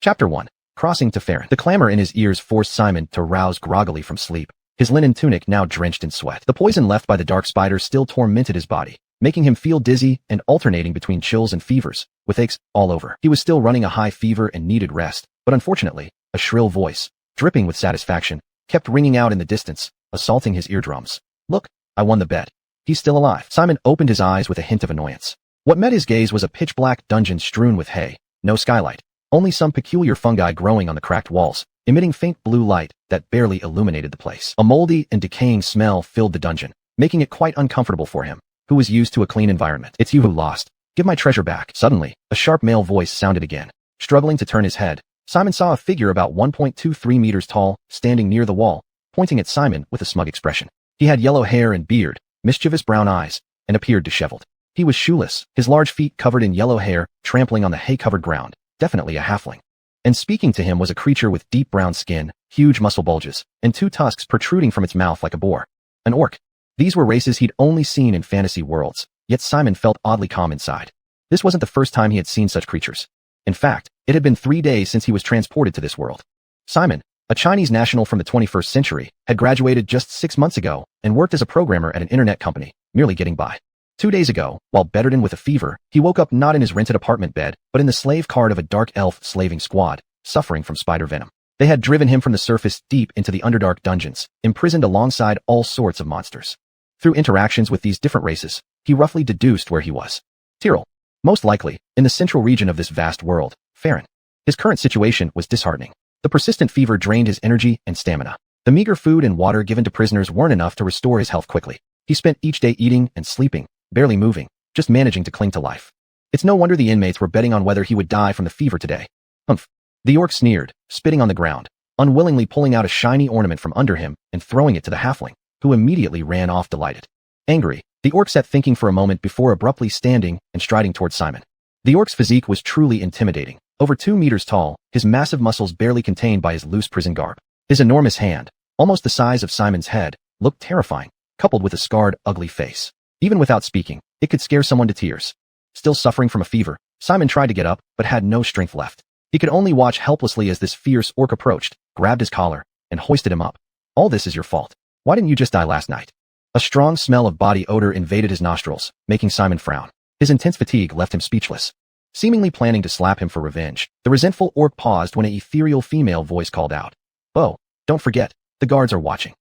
Chapter 1. Crossing to Farron. The clamor in his ears forced Simon to rouse groggily from sleep, his linen tunic now drenched in sweat. The poison left by the dark spider still tormented his body, making him feel dizzy and alternating between chills and fevers, with aches all over. He was still running a high fever and needed rest, but unfortunately, a shrill voice, dripping with satisfaction, kept ringing out in the distance, assaulting his eardrums. Look, I won the bet. He's still alive. Simon opened his eyes with a hint of annoyance. What met his gaze was a pitch-black dungeon strewn with hay, no skylight, only some peculiar fungi growing on the cracked walls, emitting faint blue light that barely illuminated the place. A moldy and decaying smell filled the dungeon, making it quite uncomfortable for him, who was used to a clean environment. It's you who lost. Give my treasure back. Suddenly, a sharp male voice sounded again. Struggling to turn his head, Simon saw a figure about 1.23 meters tall, standing near the wall, pointing at Simon with a smug expression. He had yellow hair and beard, mischievous brown eyes, and appeared disheveled. He was shoeless, his large feet covered in yellow hair, trampling on the hay-covered ground, definitely a halfling. And speaking to him was a creature with deep brown skin, huge muscle bulges, and two tusks protruding from its mouth like a boar. An orc. These were races he'd only seen in fantasy worlds, yet Simon felt oddly calm inside. This wasn't the first time he had seen such creatures. In fact, it had been 3 days since he was transported to this world. Simon, a Chinese national from the 21st century, had graduated just 6 months ago and worked as a programmer at an internet company, merely getting by. 2 days ago, while bedridden with a fever, he woke up not in his rented apartment bed, but in the slave cart of a dark elf slaving squad, suffering from spider venom. They had driven him from the surface deep into the underdark dungeons, imprisoned alongside all sorts of monsters. Through interactions with these different races, he roughly deduced where he was. Tyrol. Most likely, in the central region of this vast world, Farron. His current situation was disheartening. The persistent fever drained his energy and stamina. The meager food and water given to prisoners weren't enough to restore his health quickly. He spent each day eating and sleeping, barely moving, just managing to cling to life. It's no wonder the inmates were betting on whether he would die from the fever today. Humph. The orc sneered, spitting on the ground, unwillingly pulling out a shiny ornament from under him and throwing it to the halfling, who immediately ran off delighted. Angry, the orc sat thinking for a moment before abruptly standing and striding toward Simon. The orc's physique was truly intimidating. Over 2 meters tall, his massive muscles barely contained by his loose prison garb. His enormous hand, almost the size of Simon's head, looked terrifying, coupled with a scarred, ugly face. Even without speaking, it could scare someone to tears. Still suffering from a fever, Simon tried to get up, but had no strength left. He could only watch helplessly as this fierce orc approached, grabbed his collar, and hoisted him up. All this is your fault. Why didn't you just die last night? A strong smell of body odor invaded his nostrils, making Simon frown. His intense fatigue left him speechless. Seemingly planning to slap him for revenge, the resentful orc paused when an ethereal female voice called out, "Oh, don't forget, the guards are watching."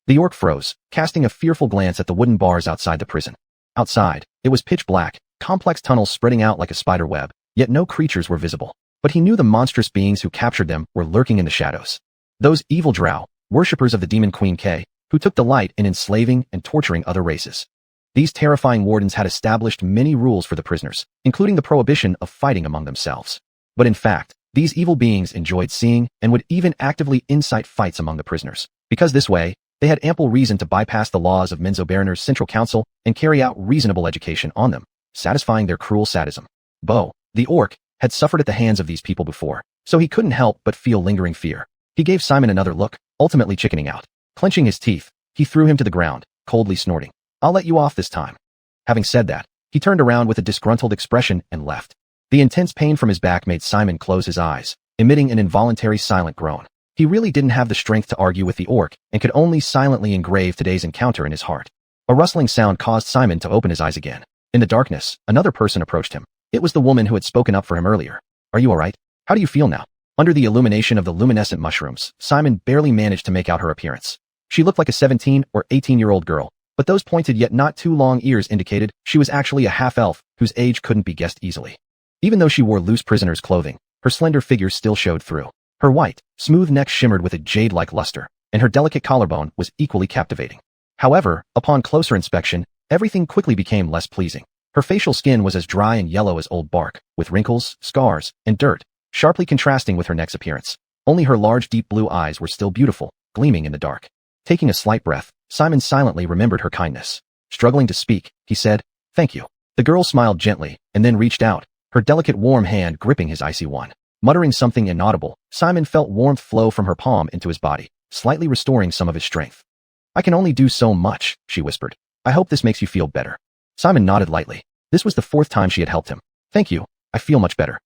The orc froze, casting a fearful glance at the wooden bars outside the prison. Outside, it was pitch black, complex tunnels spreading out like a spider web, yet no creatures were visible. But he knew the monstrous beings who captured them were lurking in the shadows. Those evil drow, worshippers of the demon Queen K, who took delight in enslaving and torturing other races. These terrifying wardens had established many rules for the prisoners, including the prohibition of fighting among themselves. But in fact, these evil beings enjoyed seeing and would even actively incite fights among the prisoners, because this way, they had ample reason to bypass the laws of Menzoberner's Central Council and carry out reasonable education on them, satisfying their cruel sadism. Bo, the orc, had suffered at the hands of these people before, so he couldn't help but feel lingering fear. He gave Simon another look, ultimately chickening out. Clenching his teeth, he threw him to the ground, coldly snorting. "I'll let you off this time." Having said that, he turned around with a disgruntled expression and left. The intense pain from his back made Simon close his eyes, emitting an involuntary silent groan. He really didn't have the strength to argue with the orc and could only silently engrave today's encounter in his heart. A rustling sound caused Simon to open his eyes again. In the darkness, another person approached him. It was the woman who had spoken up for him earlier. "Are you all right? How do you feel now?" Under the illumination of the luminescent mushrooms, Simon barely managed to make out her appearance. She looked like a 17 or 18-year-old girl, but those pointed yet not too long ears indicated she was actually a half-elf whose age couldn't be guessed easily. Even though she wore loose prisoner's clothing, her slender figure still showed through. Her white, smooth neck shimmered with a jade-like luster, and her delicate collarbone was equally captivating. However, upon closer inspection, everything quickly became less pleasing. Her facial skin was as dry and yellow as old bark, with wrinkles, scars, and dirt, sharply contrasting with her neck's appearance. Only her large deep blue eyes were still beautiful, gleaming in the dark. Taking a slight breath, Simon silently remembered her kindness. Struggling to speak, he said, "Thank you." The girl smiled gently, and then reached out, her delicate warm hand gripping his icy one. Muttering something inaudible, Simon felt warmth flow from her palm into his body, slightly restoring some of his strength. "I can only do so much," she whispered. "I hope this makes you feel better." Simon nodded lightly. This was the 4th time she had helped him. "Thank you, I feel much better."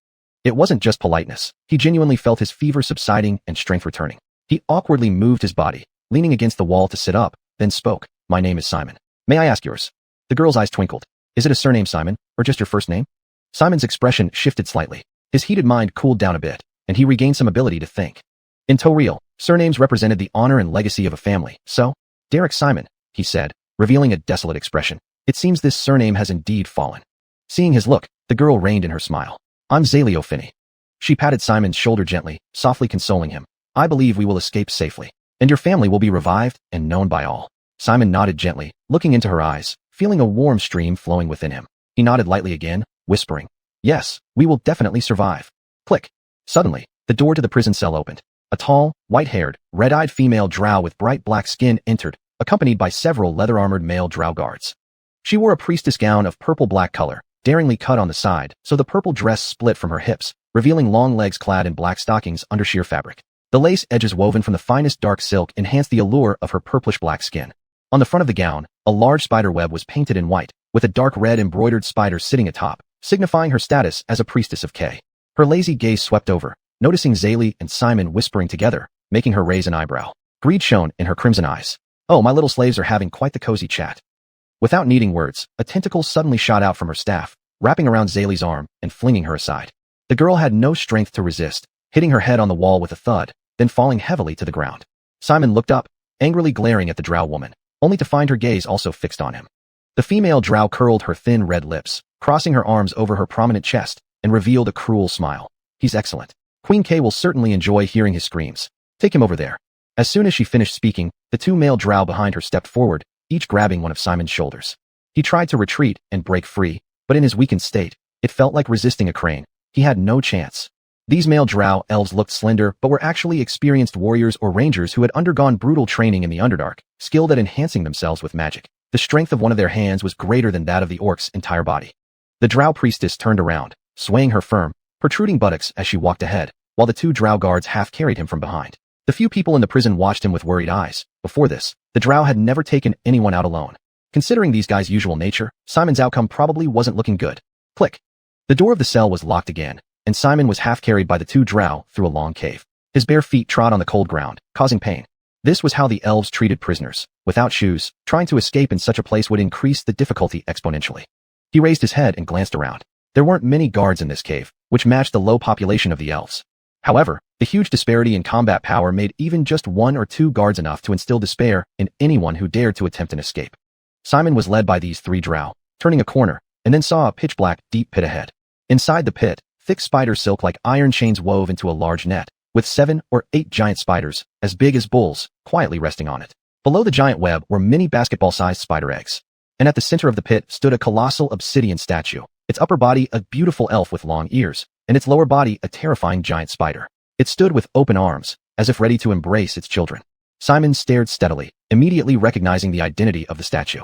It wasn't just politeness. He genuinely felt his fever subsiding and strength returning. He awkwardly moved his body, leaning against the wall to sit up, then spoke. My name is Simon. May I ask yours? The girl's eyes twinkled. Is it a surname, Simon, or just your first name? Simon's expression shifted slightly. His heated mind cooled down a bit, and he regained some ability to think. In Toriel, surnames represented the honor and legacy of a family, so, Derek Simon, he said, revealing a desolate expression. It seems this surname has indeed fallen. Seeing his look, the girl reined in her smile. I'm Zaleo Finney. She patted Simon's shoulder gently, softly consoling him. I believe we will escape safely, and your family will be revived and known by all. Simon nodded gently, looking into her eyes, feeling a warm stream flowing within him. He nodded lightly again, whispering, Yes, we will definitely survive. Click. Suddenly, the door to the prison cell opened. A tall, white-haired, red-eyed female drow with bright black skin entered, accompanied by several leather-armored male drow guards. She wore a priestess gown of purple-black color, daringly cut on the side, so the purple dress split from her hips, revealing long legs clad in black stockings under sheer fabric. The lace edges woven from the finest dark silk enhanced the allure of her purplish-black skin. On the front of the gown, a large spider web was painted in white, with a dark red embroidered spider sitting atop, signifying her status as a priestess of K. Her lazy gaze swept over, noticing Zaylee and Simon whispering together, making her raise an eyebrow. Greed shone in her crimson eyes. Oh, my little slaves are having quite the cozy chat. Without needing words, a tentacle suddenly shot out from her staff, wrapping around Zaylee's arm and flinging her aside. The girl had no strength to resist, hitting her head on the wall with a thud, then falling heavily to the ground. Simon looked up, angrily glaring at the drow woman, only to find her gaze also fixed on him. The female drow curled her thin red lips, crossing her arms over her prominent chest, and revealed a cruel smile. He's excellent. Queen K will certainly enjoy hearing his screams. Take him over there. As soon as she finished speaking, the two male drow behind her stepped forward, each grabbing one of Simon's shoulders. He tried to retreat and break free, but in his weakened state, it felt like resisting a crane. He had no chance. These male drow elves looked slender but were actually experienced warriors or rangers who had undergone brutal training in the Underdark, skilled at enhancing themselves with magic. The strength of one of their hands was greater than that of the orc's entire body. The drow priestess turned around, swaying her firm, protruding buttocks as she walked ahead, while the two drow guards half carried him from behind. The few people in the prison watched him with worried eyes. Before this, the drow had never taken anyone out alone. Considering these guys' usual nature, Simon's outcome probably wasn't looking good. Click. The door of the cell was locked again, and Simon was half carried by the two drow through a long cave. His bare feet trod on the cold ground, causing pain. This was how the elves treated prisoners. Without shoes, trying to escape in such a place would increase the difficulty exponentially. He raised his head and glanced around. There weren't many guards in this cave, which matched the low population of the elves. However, the huge disparity in combat power made even just one or two guards enough to instill despair in anyone who dared to attempt an escape. Simon was led by these three drow, turning a corner, and then saw a pitch-black, deep pit ahead. Inside the pit, thick spider silk like iron chains wove into a large net, with 7 or 8 giant spiders, as big as bulls, quietly resting on it. Below the giant web were many basketball-sized spider eggs. And at the center of the pit stood a colossal obsidian statue, its upper body a beautiful elf with long ears, and its lower body a terrifying giant spider. It stood with open arms, as if ready to embrace its children. Simon stared steadily, immediately recognizing the identity of the statue.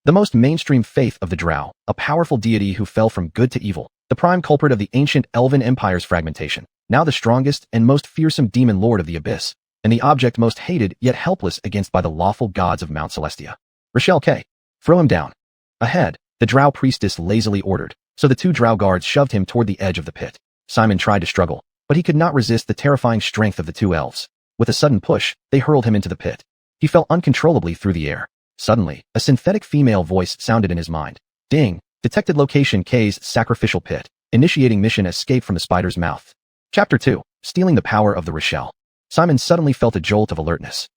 The most mainstream faith of the drow, a powerful deity who fell from good to evil, the prime culprit of the ancient elven empire's fragmentation, now the strongest and most fearsome demon lord of the abyss, and the object most hated yet helpless against by the lawful gods of Mount Celestia. Rochelle K. Throw him down. Ahead, the drow priestess lazily ordered, so the two drow guards shoved him toward the edge of the pit. Simon tried to struggle, but he could not resist the terrifying strength of the two elves. With a sudden push, they hurled him into the pit. He fell uncontrollably through the air. Suddenly, a synthetic female voice sounded in his mind. Ding! Detected location K's sacrificial pit. Initiating mission escape from the spider's mouth. Chapter 2. Stealing the power of the Rochelle. Simon suddenly felt a jolt of alertness.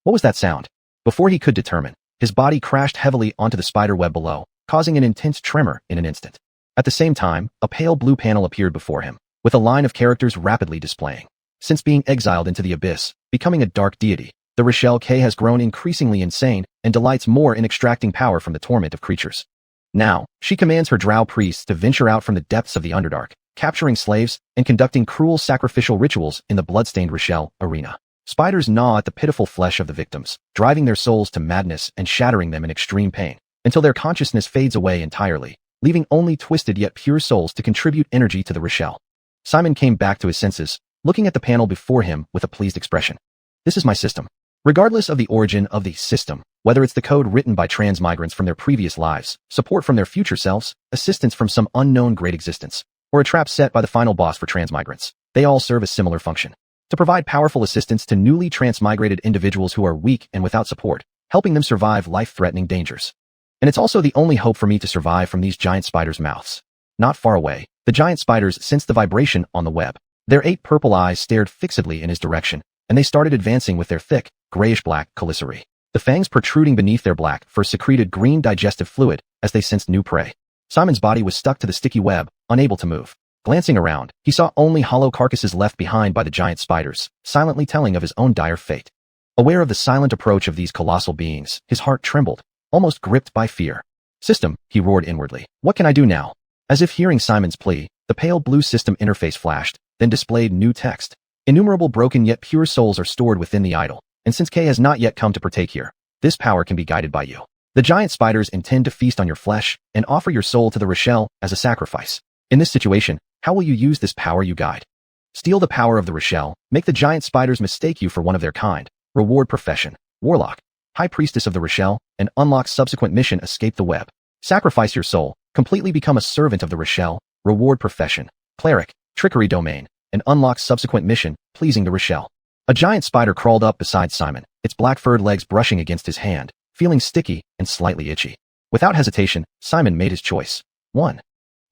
What was that sound? Before he could determine, his body crashed heavily onto the spider web below, causing an intense tremor in an instant. At the same time, a pale blue panel appeared before him, with a line of characters rapidly displaying. Since being exiled into the abyss, becoming a dark deity, the Rochelle K has grown increasingly insane and delights more in extracting power from the torment of creatures. Now, she commands her drow priests to venture out from the depths of the Underdark, capturing slaves and conducting cruel sacrificial rituals in the bloodstained Rochelle arena. Spiders gnaw at the pitiful flesh of the victims, driving their souls to madness and shattering them in extreme pain, until their consciousness fades away entirely, leaving only twisted yet pure souls to contribute energy to the Rochelle. Simon came back to his senses, looking at the panel before him with a pleased expression. This is my system. Regardless of the origin of the system, whether it's the code written by trans migrants from their previous lives, support from their future selves, assistance from some unknown great existence, or a trap set by the final boss for transmigrants. They all serve a similar function: to provide powerful assistance to newly transmigrated individuals who are weak and without support, helping them survive life-threatening dangers. And it's also the only hope for me to survive from these giant spiders' mouths. Not far away, the giant spiders sensed the vibration on the web. Their 8 purple eyes stared fixedly in his direction, and they started advancing with their thick, grayish-black chelicerae. The fangs protruding beneath their black fur secreted green digestive fluid as they sensed new prey. Simon's body was stuck to the sticky web, unable to move. Glancing around, he saw only hollow carcasses left behind by the giant spiders, silently telling of his own dire fate. Aware of the silent approach of these colossal beings, his heart trembled, almost gripped by fear. "System," he roared inwardly. "What can I do now?" As if hearing Simon's plea, the pale blue system interface flashed, then displayed new text. "Innumerable broken yet pure souls are stored within the idol, and since K has not yet come to partake here, this power can be guided by you. The giant spiders intend to feast on your flesh and offer your soul to the Rochelle as a sacrifice. In this situation, how will you use this power you guide? Steal the power of the Rochelle, make the giant spiders mistake you for one of their kind, reward profession, warlock, high priestess of the Rochelle, and unlock subsequent mission escape the web. Sacrifice your soul, completely become a servant of the Rochelle, reward profession, cleric, trickery domain, and unlock subsequent mission, pleasing the Rochelle." A giant spider crawled up beside Simon, its black-furred legs brushing against his hand, feeling sticky and slightly itchy. Without hesitation, Simon made his choice. 1.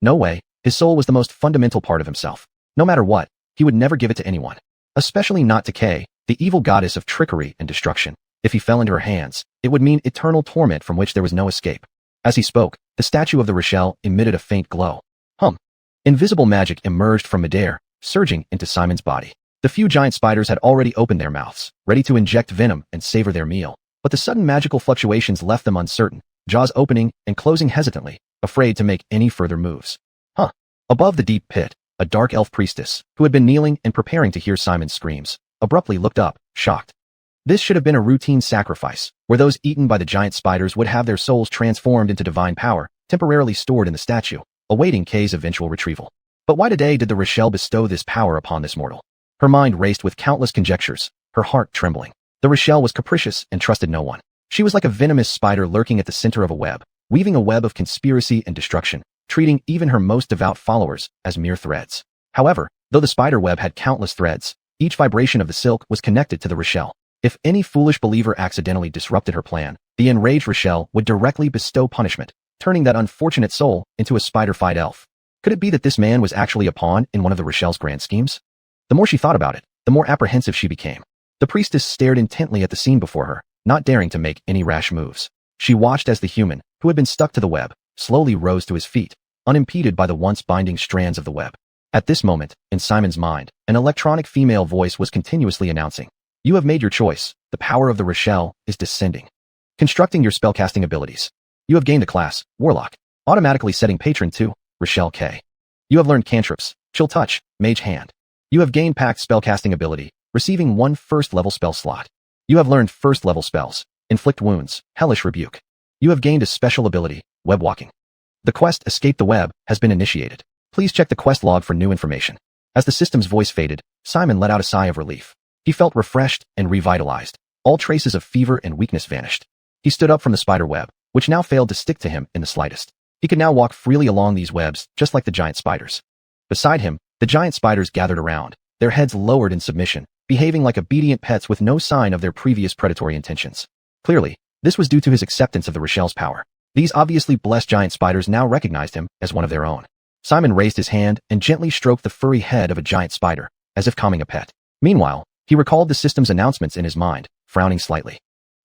No way, his soul was the most fundamental part of himself. No matter what, he would never give it to anyone. Especially not to Kay, the evil goddess of trickery and destruction. If he fell into her hands, it would mean eternal torment from which there was no escape. As he spoke, the statue of the Rochelle emitted a faint glow. Invisible magic emerged from midair, surging into Simon's body. The few giant spiders had already opened their mouths, ready to inject venom and savor their meal. But the sudden magical fluctuations left them uncertain, jaws opening and closing hesitantly, afraid to make any further moves. Above the deep pit, a dark elf priestess, who had been kneeling and preparing to hear Simon's screams, abruptly looked up, shocked. This should have been a routine sacrifice, where those eaten by the giant spiders would have their souls transformed into divine power, temporarily stored in the statue, awaiting Kay's eventual retrieval. But why today did the Rochelle bestow this power upon this mortal? Her mind raced with countless conjectures, her heart trembling. The Rochelle was capricious and trusted no one. She was like a venomous spider lurking at the center of a web, weaving a web of conspiracy and destruction, treating even her most devout followers as mere threads. However, though the spider web had countless threads, each vibration of the silk was connected to the Rochelle. If any foolish believer accidentally disrupted her plan, the enraged Rochelle would directly bestow punishment, turning that unfortunate soul into a spider-fied elf. Could it be that this man was actually a pawn in one of the Rochelle's grand schemes? The more she thought about it, the more apprehensive she became. The priestess stared intently at the scene before her, not daring to make any rash moves. She watched as the human, who had been stuck to the web, slowly rose to his feet, unimpeded by the once binding strands of the web. At this moment, in Simon's mind, an electronic female voice was continuously announcing, "You have made your choice. The power of the Rochelle is descending." Constructing your spellcasting abilities. You have gained the class, Warlock, automatically setting patron to Rochelle K. You have learned cantrips, Chill Touch, Mage Hand. You have gained Pact spellcasting ability, receiving 1 first-level spell slot. You have learned first-level spells, Inflict Wounds, Hellish Rebuke. You have gained a special ability, Web Walking. The quest Escape the Web has been initiated. Please check the quest log for new information. As the system's voice faded, Simon let out a sigh of relief. He felt refreshed and revitalized. All traces of fever and weakness vanished. He stood up from the spider web, which now failed to stick to him in the slightest. He could now walk freely along these webs, just like the giant spiders. Beside him, the giant spiders gathered around, their heads lowered in submission, behaving like obedient pets with no sign of their previous predatory intentions. Clearly, this was due to his acceptance of the Rochelle's power. These obviously blessed giant spiders now recognized him as one of their own. Simon raised his hand and gently stroked the furry head of a giant spider, as if calming a pet. Meanwhile, he recalled the system's announcements in his mind, frowning slightly.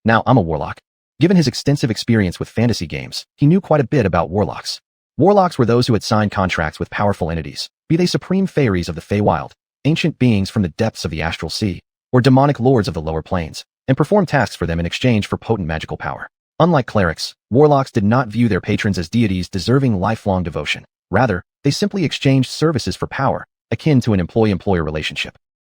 Now, I'm a warlock. Given his extensive experience with fantasy games, he knew quite a bit about warlocks. Warlocks were those who had signed contracts with powerful entities, be they supreme fairies of the Feywild, ancient beings from the depths of the astral sea, or demonic lords of the lower planes, and performed tasks for them in exchange for potent magical power. Unlike clerics, warlocks did not view their patrons as deities deserving lifelong devotion. Rather, they simply exchanged services for power, akin to an employee-employer relationship.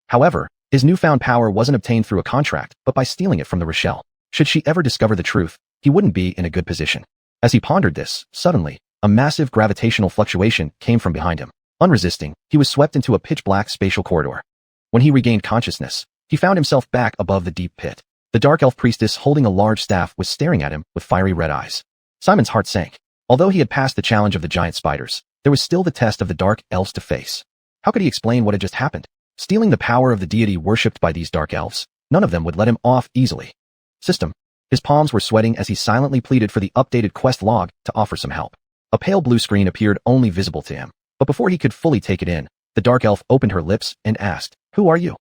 However, his newfound power wasn't obtained through a contract, but by stealing it from the Rochelle. Should she ever discover the truth, he wouldn't be in a good position. As he pondered this, suddenly, a massive gravitational fluctuation came from behind him. Unresisting, he was swept into a pitch-black spatial corridor. When he regained consciousness, he found himself back above the deep pit. The dark elf priestess holding a large staff was staring at him with fiery red eyes. Simon's heart sank. Although he had passed the challenge of the giant spiders, there was still the test of the dark elves to face. How could he explain what had just happened? Stealing the power of the deity worshipped by these dark elves, none of them would let him off easily. System. His palms were sweating as he silently pleaded for the updated quest log to offer some help. A pale blue screen appeared only visible to him, but before he could fully take it in, the dark elf opened her lips and asked, "Who are you?"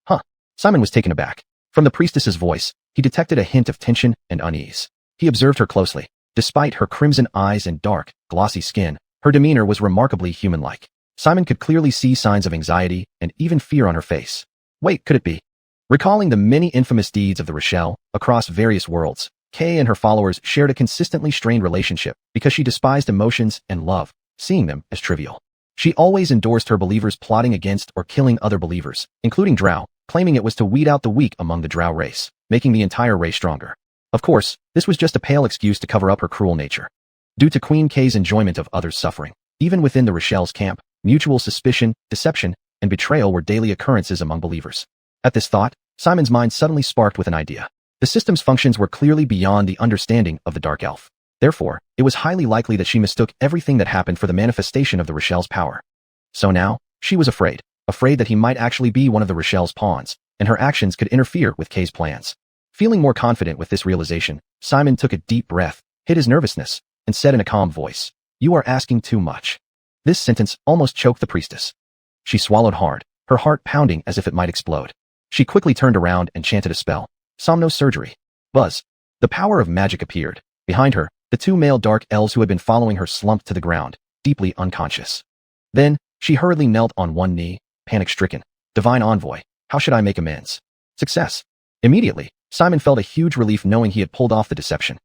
Huh. Simon was taken aback. From the priestess's voice, he detected a hint of tension and unease. He observed her closely. Despite her crimson eyes and dark, glossy skin, her demeanor was remarkably human-like. Simon could clearly see signs of anxiety and even fear on her face. Wait, could it be? Recalling the many infamous deeds of the Rochelle across various worlds, Kay and her followers shared a consistently strained relationship because she despised emotions and love, seeing them as trivial. She always endorsed her believers plotting against or killing other believers, including Drow, claiming it was to weed out the weak among the Drow race, making the entire race stronger. Of course, this was just a pale excuse to cover up her cruel nature. Due to Queen Kay's enjoyment of others' suffering, even within the Rochelle's camp, mutual suspicion, deception, and betrayal were daily occurrences among believers. At this thought, Simon's mind suddenly sparked with an idea. The system's functions were clearly beyond the understanding of the Dark Elf. Therefore, it was highly likely that she mistook everything that happened for the manifestation of the Rochelle's power. So now, she was afraid that he might actually be one of the Rochelle's pawns, and her actions could interfere with Kay's plans. Feeling more confident with this realization, Simon took a deep breath, hid his nervousness, and said in a calm voice, "You are asking too much." This sentence almost choked the priestess. She swallowed hard, her heart pounding as if it might explode. She quickly turned around and chanted a spell. Somno surgery. Buzz. The power of magic appeared. Behind her, the two male dark elves who had been following her slumped to the ground, deeply unconscious. Then, she hurriedly knelt on one knee, panic-stricken. Divine Envoy, how should I make amends? Success. Immediately, Simon felt a huge relief knowing he had pulled off the deception.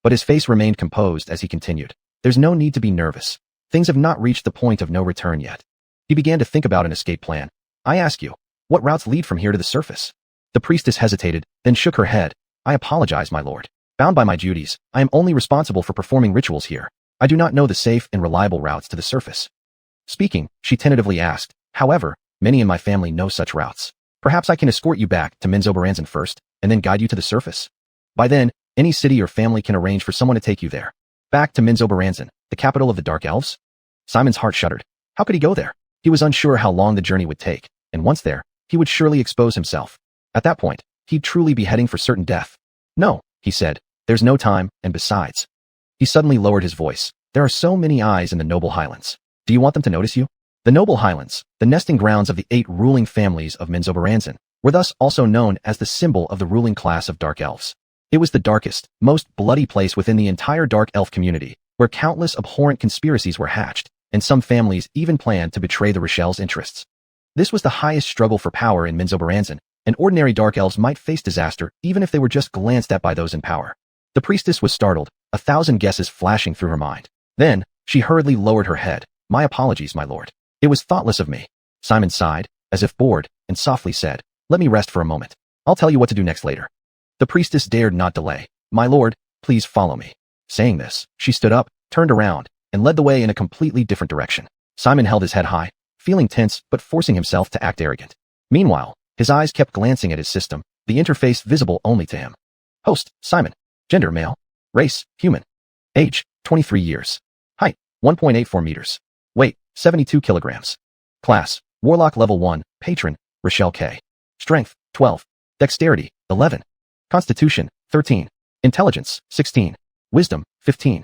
But his face remained composed as he continued. There's no need to be nervous. Things have not reached the point of no return yet. He began to think about an escape plan. I ask you, what routes lead from here to the surface? The priestess hesitated, then shook her head. I apologize, my lord. Bound by my duties, I am only responsible for performing rituals here. I do not know the safe and reliable routes to the surface. Speaking, she tentatively asked, however, many in my family know such routes. Perhaps I can escort you back to Menzoberranzan first, and then guide you to the surface. By then, any city or family can arrange for someone to take you there. Back to Menzoberranzan, the capital of the Dark Elves? Simon's heart shuddered. How could he go there? He was unsure how long the journey would take, and once there, he would surely expose himself. At that point, he'd truly be heading for certain death. No, he said, there's no time, and besides. He suddenly lowered his voice. There are so many eyes in the Noble Highlands. Do you want them to notice you? The Noble Highlands, the nesting grounds of the 8 ruling families of Menzoberranzan, were thus also known as the symbol of the ruling class of Dark Elves. It was the darkest, most bloody place within the entire Dark Elf community, where countless abhorrent conspiracies were hatched, and some families even planned to betray the Rochelle's interests. This was the highest struggle for power in Menzoberranzan, and ordinary Dark Elves might face disaster even if they were just glanced at by those in power. The priestess was startled, 1,000 guesses flashing through her mind. Then, she hurriedly lowered her head. My apologies, my lord. It was thoughtless of me. Simon sighed, as if bored, and softly said, let me rest for a moment. I'll tell you what to do next later. The priestess dared not delay. My lord, please follow me. Saying this, she stood up, turned around, and led the way in a completely different direction. Simon held his head high, feeling tense but forcing himself to act arrogant. Meanwhile, his eyes kept glancing at his system, the interface visible only to him. Host, Simon. Gender, male. Race, human. Age, 23 years. Height, 1.84 meters. Weight, 72 kilograms. Class, Warlock level 1, Patron, Rochelle K. Strength, 12. Dexterity, 11. Constitution, 13. Intelligence, 16. Wisdom, 15.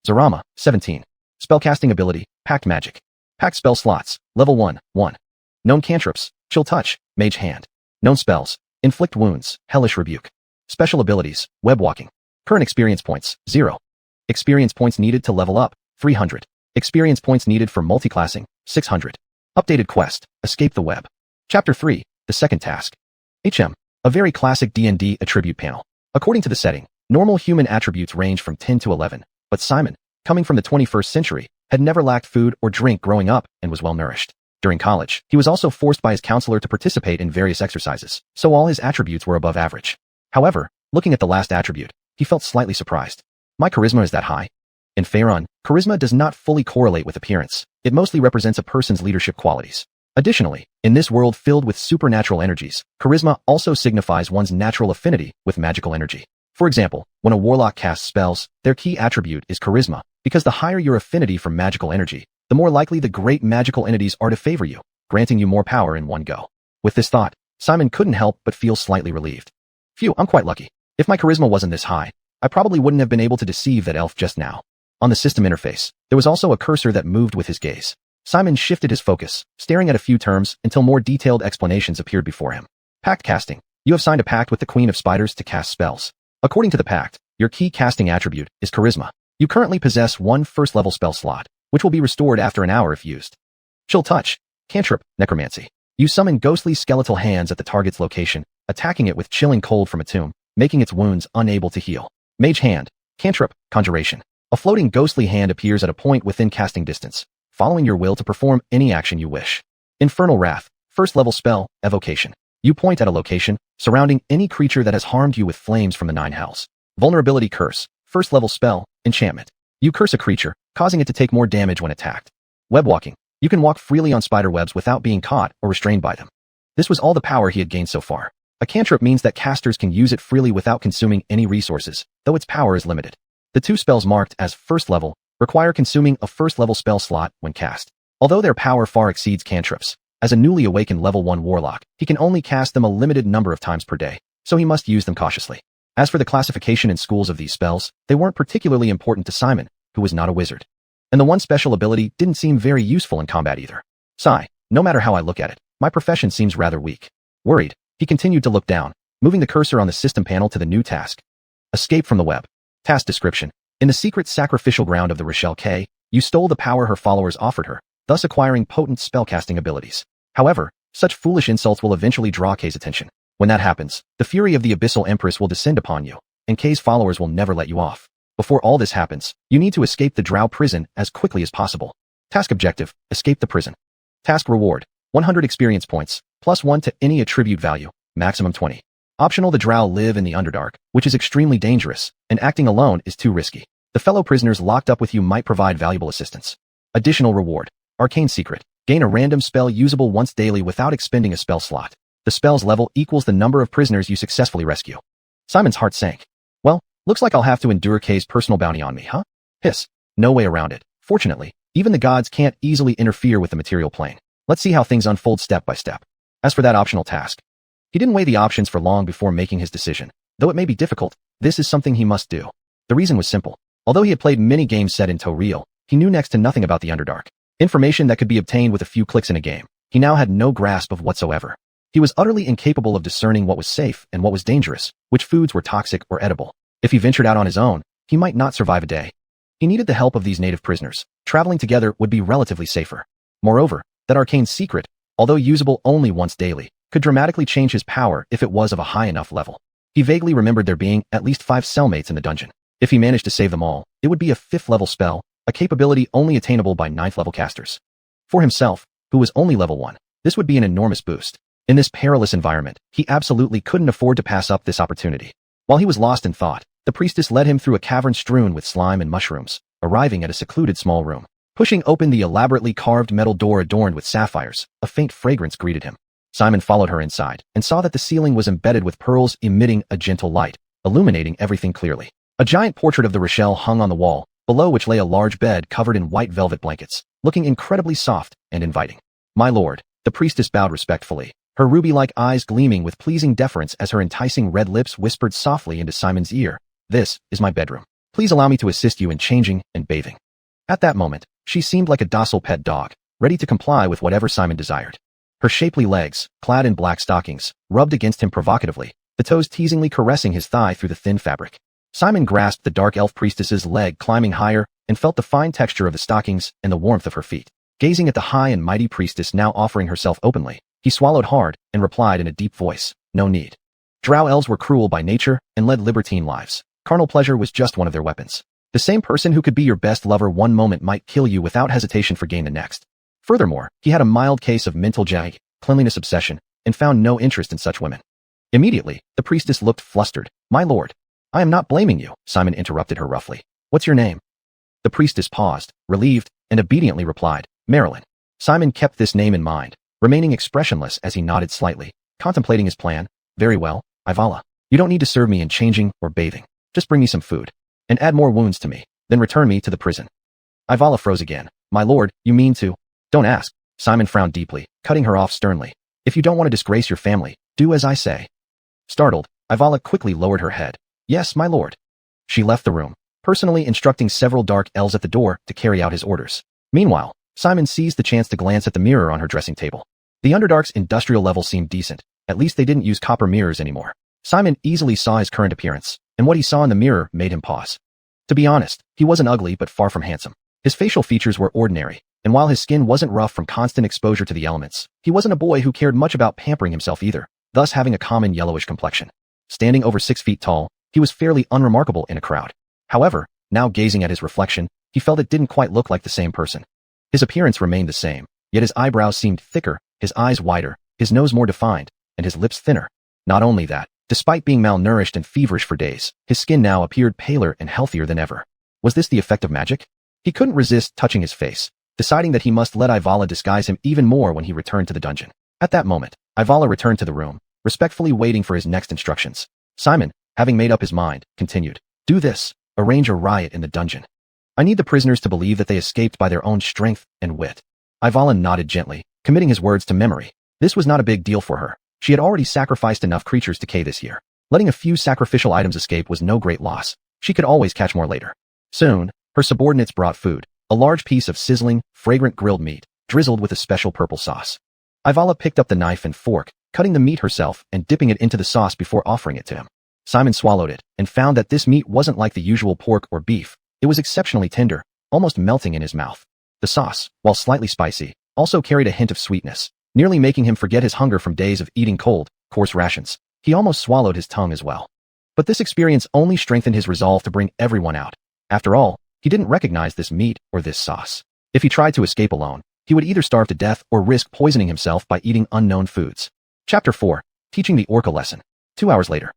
Zarama, 17. Spellcasting ability, Pact Magic. Pact spell slots, level 1, 1. Known cantrips, Chill Touch, Mage Hand. Known spells, Inflict Wounds, Hellish Rebuke. Special abilities, Web Walking. Current experience points, 0. Experience points needed to level up, 300. Experience points needed for multiclassing, 600. Updated quest, Escape the Web. Chapter 3, the second task. HM, a very classic D&D attribute panel. According to the setting, normal human attributes range from 10 to 11, but Simon, coming from the 21st century, had never lacked food or drink growing up and was well nourished. During college, he was also forced by his counselor to participate in various exercises, so all his attributes were above average. However, looking at the last attribute, he felt slightly surprised. My charisma is that high? In Faerun, charisma does not fully correlate with appearance. It mostly represents a person's leadership qualities. Additionally, in this world filled with supernatural energies, charisma also signifies one's natural affinity with magical energy. For example, when a warlock casts spells, their key attribute is charisma, because the higher your affinity for magical energy, the more likely the great magical entities are to favor you, granting you more power in one go. With this thought, Simon couldn't help but feel slightly relieved. Phew, I'm quite lucky. If my charisma wasn't this high, I probably wouldn't have been able to deceive that elf just now. On the system interface, there was also a cursor that moved with his gaze. Simon shifted his focus, staring at a few terms until more detailed explanations appeared before him. Pact casting. You have signed a pact with the Queen of Spiders to cast spells. According to the pact, your key casting attribute is charisma. You currently possess one first-level spell slot, which will be restored after an hour if used. Chill Touch. Cantrip. Necromancy. You summon ghostly skeletal hands at the target's location, attacking it with chilling cold from a tomb, making its wounds unable to heal. Mage Hand. Cantrip. Conjuration. A floating ghostly hand appears at a point within casting distance, following your will to perform any action you wish. Infernal Wrath. First-level spell. Evocation. You point at a location, surrounding any creature that has harmed you with flames from the nine hells. Vulnerability Curse. First-level spell. Enchantment. You curse a creature, causing it to take more damage when attacked. Webwalking. You can walk freely on spider webs without being caught or restrained by them. This was all the power he had gained so far. A cantrip means that casters can use it freely without consuming any resources, though its power is limited. The two spells marked as first level require consuming a first-level spell slot when cast. Although their power far exceeds cantrips, as a newly awakened level 1 warlock, he can only cast them a limited number of times per day, so he must use them cautiously. As for the classification and schools of these spells, they weren't particularly important to Simon, who was not a wizard. And the one special ability didn't seem very useful in combat either. Sigh, no matter how I look at it, my profession seems rather weak. Worried, he continued to look down, moving the cursor on the system panel to the new task. Escape from the web. Task description. In the secret sacrificial ground of the Rochelle K, you stole the power her followers offered her, thus acquiring potent spellcasting abilities. However, such foolish insults will eventually draw Kay's attention. When that happens, the fury of the Abyssal Empress will descend upon you, and Kay's followers will never let you off. Before all this happens, you need to escape the Drow prison as quickly as possible. Task objective, escape the prison. Task reward, 100 experience points, +1 to any attribute value, maximum 20. Optional, the Drow live in the Underdark, which is extremely dangerous, and acting alone is too risky. The fellow prisoners locked up with you might provide valuable assistance. Additional reward, arcane secret, gain a random spell usable once daily without expending a spell slot. The spell's level equals the number of prisoners you successfully rescue. Simon's heart sank. Well, looks like I'll have to endure Kay's personal bounty on me, huh? Hiss. No way around it. Fortunately, even the gods can't easily interfere with the material plane. Let's see how things unfold step by step. As for that optional task, he didn't weigh the options for long before making his decision. Though it may be difficult, this is something he must do. The reason was simple. Although he had played many games set in Toril, he knew next to nothing about the Underdark. Information that could be obtained with a few clicks in a game. He now had no grasp of whatsoever. He was utterly incapable of discerning what was safe and what was dangerous, which foods were toxic or edible. If he ventured out on his own, he might not survive a day. He needed the help of these native prisoners. Traveling together would be relatively safer. Moreover, that arcane secret, although usable only once daily, could dramatically change his power if it was of a high enough level. He vaguely remembered there being at least 5 cellmates in the dungeon. If he managed to save them all, it would be a 5th level spell, a capability only attainable by 9th level casters. For himself, who was only level 1, this would be an enormous boost. In this perilous environment, he absolutely couldn't afford to pass up this opportunity. While he was lost in thought, the priestess led him through a cavern strewn with slime and mushrooms, arriving at a secluded small room. Pushing open the elaborately carved metal door adorned with sapphires, a faint fragrance greeted him. Simon followed her inside and saw that the ceiling was embedded with pearls emitting a gentle light, illuminating everything clearly. A giant portrait of the Rochelle hung on the wall, below which lay a large bed covered in white velvet blankets, looking incredibly soft and inviting. My lord, the priestess bowed respectfully, her ruby-like eyes gleaming with pleasing deference as her enticing red lips whispered softly into Simon's ear. This is my bedroom. Please allow me to assist you in changing and bathing. At that moment, she seemed like a docile pet dog, ready to comply with whatever Simon desired. Her shapely legs, clad in black stockings, rubbed against him provocatively, the toes teasingly caressing his thigh through the thin fabric. Simon grasped the dark elf priestess's leg climbing higher and felt the fine texture of the stockings and the warmth of her feet. Gazing at the high and mighty priestess now offering herself openly, he swallowed hard and replied in a deep voice, no need. Drow elves were cruel by nature and led libertine lives. Carnal pleasure was just one of their weapons. The same person who could be your best lover one moment might kill you without hesitation for gain the next. Furthermore, he had a mild case of mental cleanliness obsession, and found no interest in such women. Immediately, the priestess looked flustered. My lord, I am not blaming you, Simon interrupted her roughly. What's your name? The priestess paused, relieved, and obediently replied, Marilyn. Simon kept this name in mind, remaining expressionless as he nodded slightly, contemplating his plan. Very well, Ivala. You don't need to serve me in changing or bathing. Just bring me some food, and add more wounds to me, then return me to the prison. Ivala froze again, My lord, you mean to? Don't ask. Simon frowned deeply, cutting her off sternly. If you don't want to disgrace your family, do as I say. Startled, Ivala quickly lowered her head. Yes, my lord. She left the room, personally instructing several dark elves at the door to carry out his orders. Meanwhile, Simon seized the chance to glance at the mirror on her dressing table. The Underdark's industrial level seemed decent. At least they didn't use copper mirrors anymore. Simon easily saw his current appearance, and what he saw in the mirror made him pause. To be honest, he wasn't ugly but far from handsome. His facial features were ordinary, and while his skin wasn't rough from constant exposure to the elements, he wasn't a boy who cared much about pampering himself either, thus having a common yellowish complexion. Standing over 6 feet tall, he was fairly unremarkable in a crowd. However, now gazing at his reflection, he felt it didn't quite look like the same person. His appearance remained the same, yet his eyebrows seemed thicker, his eyes wider, his nose more defined, and his lips thinner. Not only that, despite being malnourished and feverish for days, his skin now appeared paler and healthier than ever. Was this the effect of magic? He couldn't resist touching his face, deciding that he must let Ivala disguise him even more when he returned to the dungeon. At that moment, Ivala returned to the room, respectfully waiting for his next instructions. Simon, having made up his mind, continued. Do this. Arrange a riot in the dungeon. I need the prisoners to believe that they escaped by their own strength and wit. Ivala nodded gently, committing his words to memory. This was not a big deal for her. She had already sacrificed enough creatures to K this year. Letting a few sacrificial items escape was no great loss. She could always catch more later. Soon, her subordinates brought food, a large piece of sizzling, fragrant grilled meat, drizzled with a special purple sauce. Ivala picked up the knife and fork, cutting the meat herself and dipping it into the sauce before offering it to him. Simon swallowed it and found that this meat wasn't like the usual pork or beef. It was exceptionally tender, almost melting in his mouth. The sauce, while slightly spicy, also carried a hint of sweetness, nearly making him forget his hunger from days of eating cold, coarse rations. He almost swallowed his tongue as well. But this experience only strengthened his resolve to bring everyone out. After all, he didn't recognize this meat or this sauce. If he tried to escape alone, he would either starve to death or risk poisoning himself by eating unknown foods. Chapter 4. Teaching the Orc a Lesson. 2 hours later.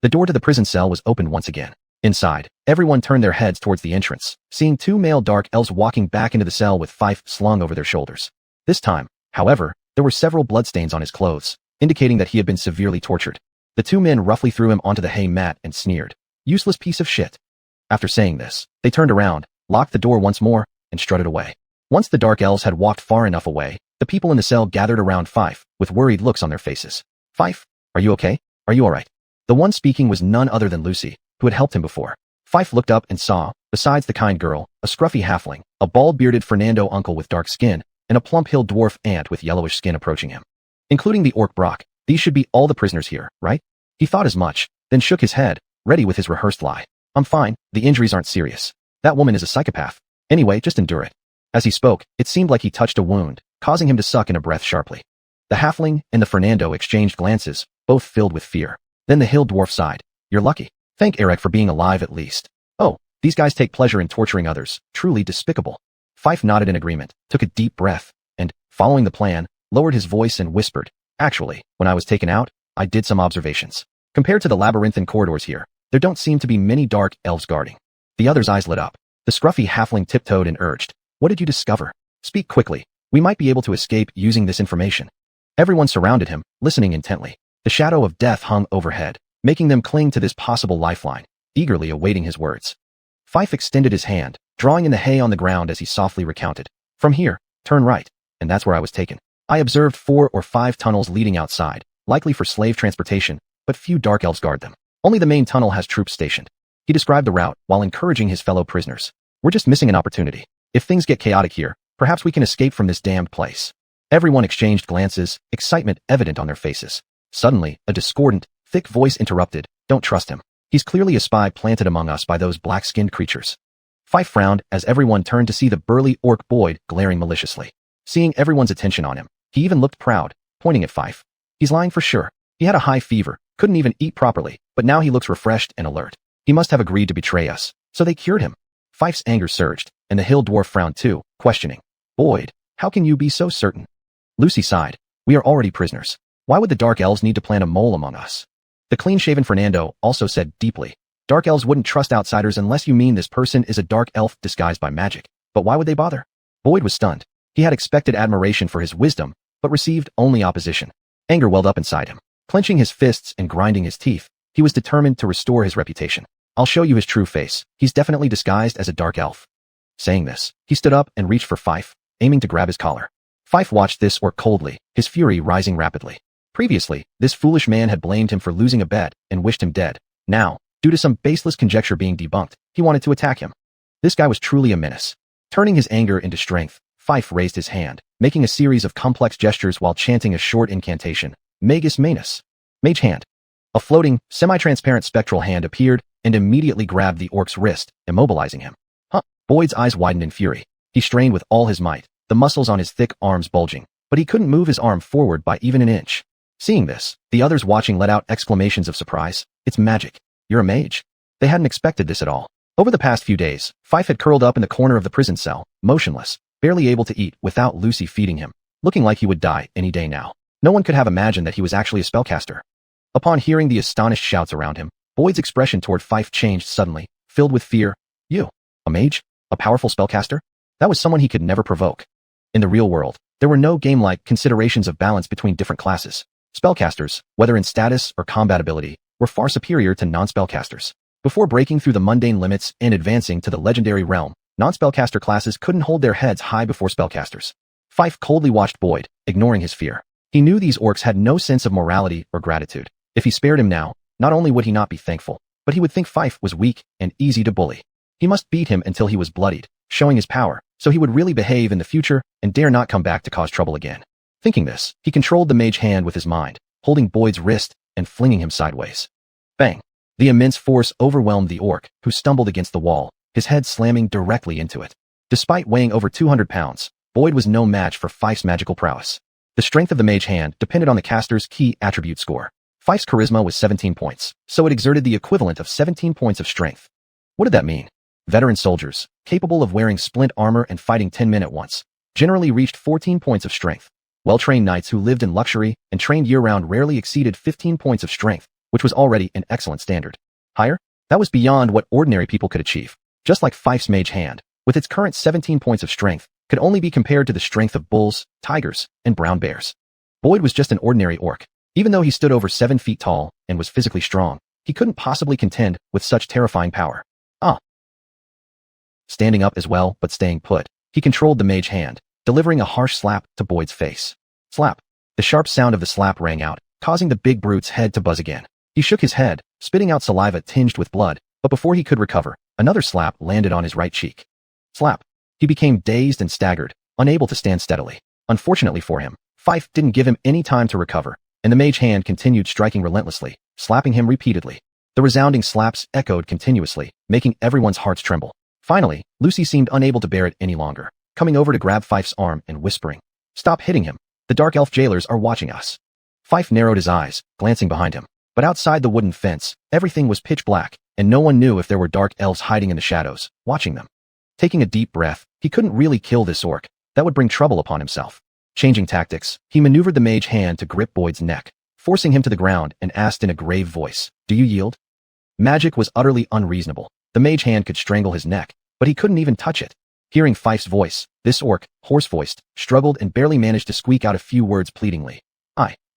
The door to the prison cell was opened once again. Inside, everyone turned their heads towards the entrance, seeing 2 male dark elves walking back into the cell with fife slung over their shoulders. This time, however, there were several bloodstains on his clothes, indicating that he had been severely tortured. The 2 men roughly threw him onto the hay mat and sneered. Useless piece of shit. After saying this, they turned around, locked the door once more, and strutted away. Once the dark elves had walked far enough away, the people in the cell gathered around Fife, with worried looks on their faces. Fife, are you okay? Are you alright? The one speaking was none other than Lucy, who had helped him before. Fife looked up and saw, besides the kind girl, a scruffy halfling, a bald-bearded Fernando uncle with dark skin, and a plump hill dwarf aunt with yellowish skin approaching him. Including the orc Brock, these should be all the prisoners here, right? He thought as much, then shook his head, ready with his rehearsed lie. I'm fine, the injuries aren't serious. That woman is a psychopath. Anyway, just endure it. As he spoke, it seemed like he touched a wound, causing him to suck in a breath sharply. The halfling and the Fernando exchanged glances, both filled with fear. Then the hill dwarf sighed. You're lucky. Thank Eric for being alive at least. Oh, these guys take pleasure in torturing others. Truly despicable. Fife nodded in agreement, took a deep breath, and, following the plan, lowered his voice and whispered. Actually, when I was taken out, I did some observations. Compared to the labyrinthine corridors here, there don't seem to be many dark elves guarding. The other's eyes lit up. The scruffy halfling tiptoed and urged. What did you discover? Speak quickly. We might be able to escape using this information. Everyone surrounded him, listening intently. The shadow of death hung overhead, making them cling to this possible lifeline, eagerly awaiting his words. Fife extended his hand, drawing in the hay on the ground as he softly recounted. From here, turn right, and that's where I was taken. I observed 4 or 5 tunnels leading outside, likely for slave transportation, but few dark elves guard them. Only the main tunnel has troops stationed. He described the route while encouraging his fellow prisoners. We're just missing an opportunity. If things get chaotic here, perhaps we can escape from this damned place. Everyone exchanged glances, excitement evident on their faces. Suddenly, a discordant, thick voice interrupted. Don't trust him. He's clearly a spy planted among us by those black-skinned creatures. Fife frowned as everyone turned to see the burly orc Boyd glaring maliciously. Seeing everyone's attention on him, he even looked proud, pointing at Fife. He's lying for sure. He had a high fever, couldn't even eat properly, but now he looks refreshed and alert. He must have agreed to betray us, so they cured him. Fife's anger surged, and the hill dwarf frowned too, questioning. Boyd, how can you be so certain? Lucy sighed. We are already prisoners. Why would the dark elves need to plant a mole among us? The clean-shaven Fernando also said deeply. Dark elves wouldn't trust outsiders unless you mean this person is a dark elf disguised by magic. But why would they bother? Boyd was stunned. He had expected admiration for his wisdom, but received only opposition. Anger welled up inside him. Clenching his fists and grinding his teeth, he was determined to restore his reputation. I'll show you his true face. He's definitely disguised as a dark elf. Saying this, he stood up and reached for Fife, aiming to grab his collar. Fife watched this orc coldly, his fury rising rapidly. Previously, this foolish man had blamed him for losing a bet and wished him dead. Now, due to some baseless conjecture being debunked, he wanted to attack him. This guy was truly a menace. Turning his anger into strength, Fife raised his hand, making a series of complex gestures while chanting a short incantation, Magus Manus. Mage Hand. A floating, semi-transparent spectral hand appeared and immediately grabbed the orc's wrist, immobilizing him. Boyd's eyes widened in fury. He strained with all his might, the muscles on his thick arms bulging, but he couldn't move his arm forward by even an inch. Seeing this, the others watching let out exclamations of surprise. It's magic. You're a mage. They hadn't expected this at all. Over the past few days, Fife had curled up in the corner of the prison cell, motionless, barely able to eat without Lucy feeding him, looking like he would die any day now. No one could have imagined that he was actually a spellcaster. Upon hearing the astonished shouts around him, Boyd's expression toward Fife changed suddenly, filled with fear. You? A mage? A powerful spellcaster? That was someone he could never provoke. In the real world, there were no game-like considerations of balance between different classes. Spellcasters, whether in status or combat ability, were far superior to non-spellcasters. Before breaking through the mundane limits and advancing to the legendary realm, non-spellcaster classes couldn't hold their heads high before spellcasters. Fife coldly watched Boyd, ignoring his fear. He knew these orcs had no sense of morality or gratitude. If he spared him now, not only would he not be thankful, but he would think Fife was weak and easy to bully. He must beat him until he was bloodied, showing his power, so he would really behave in the future and dare not come back to cause trouble again. Thinking this, he controlled the mage hand with his mind, holding Boyd's wrist and flinging him sideways. Bang! The immense force overwhelmed the orc, who stumbled against the wall, his head slamming directly into it. Despite weighing over 200 pounds, Boyd was no match for Fife's magical prowess. The strength of the mage hand depended on the caster's key attribute score. Fife's charisma was 17 points, so it exerted the equivalent of 17 points of strength. What did that mean? Veteran soldiers, capable of wearing splint armor and fighting 10 men at once, generally reached 14 points of strength. Well-trained knights who lived in luxury and trained year-round rarely exceeded 15 points of strength, which was already an excellent standard. Higher? That was beyond what ordinary people could achieve. Just like Fife's mage hand, with its current 17 points of strength, could only be compared to the strength of bulls, tigers, and brown bears. Boyd was just an ordinary orc. Even though he stood over 7 feet tall and was physically strong, he couldn't possibly contend with such terrifying power. Standing up as well, but staying put, he controlled the mage hand, delivering a harsh slap to Boyd's face. Slap. The sharp sound of the slap rang out, causing the big brute's head to buzz again. He shook his head, spitting out saliva tinged with blood, but before he could recover, another slap landed on his right cheek. Slap. He became dazed and staggered, unable to stand steadily. Unfortunately for him, Fife didn't give him any time to recover, and the mage hand continued striking relentlessly, slapping him repeatedly. The resounding slaps echoed continuously, making everyone's hearts tremble. Finally, Lucy seemed unable to bear it any longer, coming over to grab Fife's arm and whispering, "Stop hitting him. The dark elf jailers are watching us." Fife narrowed his eyes, glancing behind him. But outside the wooden fence, everything was pitch black, and no one knew if there were dark elves hiding in the shadows, watching them. Taking a deep breath, he couldn't really kill this orc. That would bring trouble upon himself. Changing tactics, he maneuvered the mage hand to grip Boyd's neck, forcing him to the ground and asked in a grave voice, "Do you yield?" Magic was utterly unreasonable. The mage hand could strangle his neck, but he couldn't even touch it. Hearing Fife's voice, this orc, hoarse-voiced, struggled and barely managed to squeak out a few words pleadingly.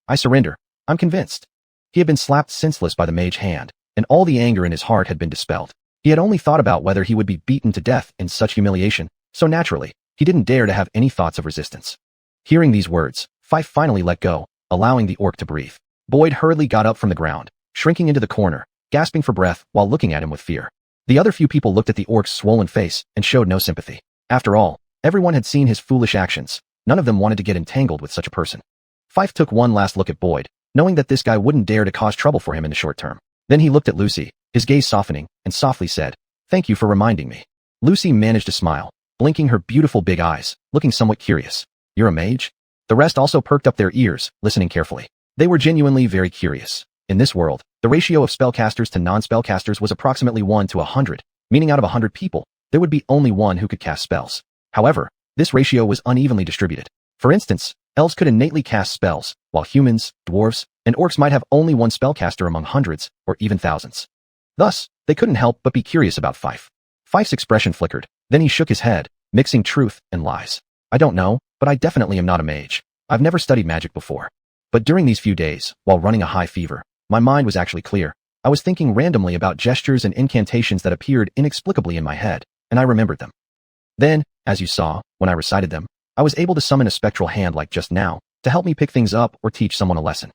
I surrender. I'm convinced." He had been slapped senseless by the mage hand, and all the anger in his heart had been dispelled. He had only thought about whether he would be beaten to death in such humiliation, so naturally, he didn't dare to have any thoughts of resistance. Hearing these words, Fife finally let go, allowing the orc to breathe. Boyd hurriedly got up from the ground, shrinking into the corner, gasping for breath while looking at him with fear. The other few people looked at the orc's swollen face and showed no sympathy. After all, everyone had seen his foolish actions. None of them wanted to get entangled with such a person. Fife took one last look at Boyd, knowing that this guy wouldn't dare to cause trouble for him in the short term. Then he looked at Lucy, his gaze softening, and softly said, "Thank you for reminding me." Lucy managed to smile, blinking her beautiful big eyes, looking somewhat curious. "You're a mage?" The rest also perked up their ears, listening carefully. They were genuinely very curious. In this world, the ratio of spellcasters to non-spellcasters was approximately 1 to 100, meaning out of 100 people, there would be only one who could cast spells. However, this ratio was unevenly distributed. For instance, elves could innately cast spells, while humans, dwarves, and orcs might have only one spellcaster among hundreds, or even thousands. Thus, they couldn't help but be curious about Fife. Fife's expression flickered, then he shook his head, mixing truth and lies. "I don't know, but I definitely am not a mage. I've never studied magic before. But during these few days, while running a high fever, my mind was actually clear. I was thinking randomly about gestures and incantations that appeared inexplicably in my head, and I remembered them." Then, as you saw, when I recited them, I was able to summon a spectral hand like just now, to help me pick things up or teach someone a lesson.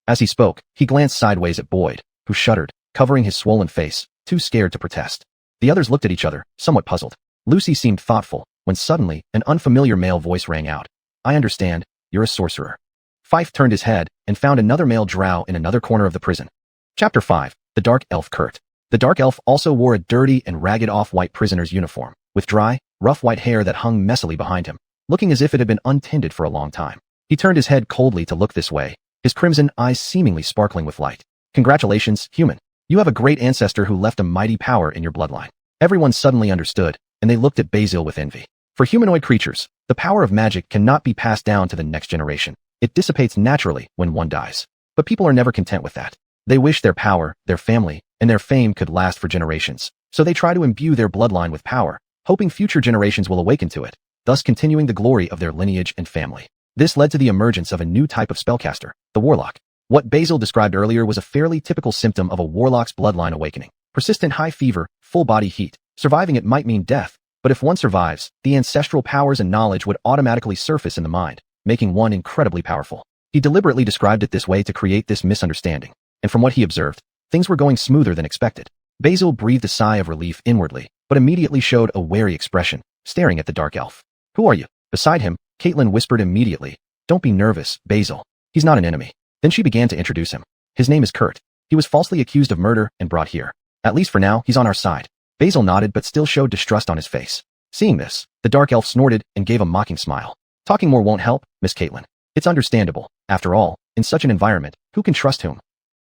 As he spoke, he glanced sideways at Boyd, who shuddered, covering his swollen face, too scared to protest. The others looked at each other, somewhat puzzled. Lucy seemed thoughtful, when suddenly, an unfamiliar male voice rang out. I understand, you're a sorcerer. Fife turned his head, and found another male drow in another corner of the prison. Chapter 5. The Dark Elf Kurt. The Dark Elf also wore a dirty and ragged off-white prisoner's uniform, with dry, rough white hair that hung messily behind him, looking as if it had been untended for a long time. He turned his head coldly to look this way, his crimson eyes seemingly sparkling with light. Congratulations, human. You have a great ancestor who left a mighty power in your bloodline. Everyone suddenly understood, and they looked at Basil with envy. For humanoid creatures, the power of magic cannot be passed down to the next generation. It dissipates naturally when one dies. But people are never content with that. They wish their power, their family, and their fame could last for generations. So they try to imbue their bloodline with power, hoping future generations will awaken to it, thus continuing the glory of their lineage and family. This led to the emergence of a new type of spellcaster, the warlock. What Basil described earlier was a fairly typical symptom of a warlock's bloodline awakening. Persistent high fever, full body heat. Surviving it might mean death, but if one survives, the ancestral powers and knowledge would automatically surface in the mind, making one incredibly powerful. He deliberately described it this way to create this misunderstanding, and from what he observed, things were going smoother than expected. Basil breathed a sigh of relief inwardly, but immediately showed a wary expression, staring at the dark elf. Who are you? Beside him, Caitlin whispered immediately. Don't be nervous, Basil. He's not an enemy. Then she began to introduce him. His name is Kurt. He was falsely accused of murder and brought here. At least for now, he's on our side. Basil nodded but still showed distrust on his face. Seeing this, the dark elf snorted and gave a mocking smile. Talking more won't help, Miss Caitlin. It's understandable. After all, in such an environment, who can trust whom?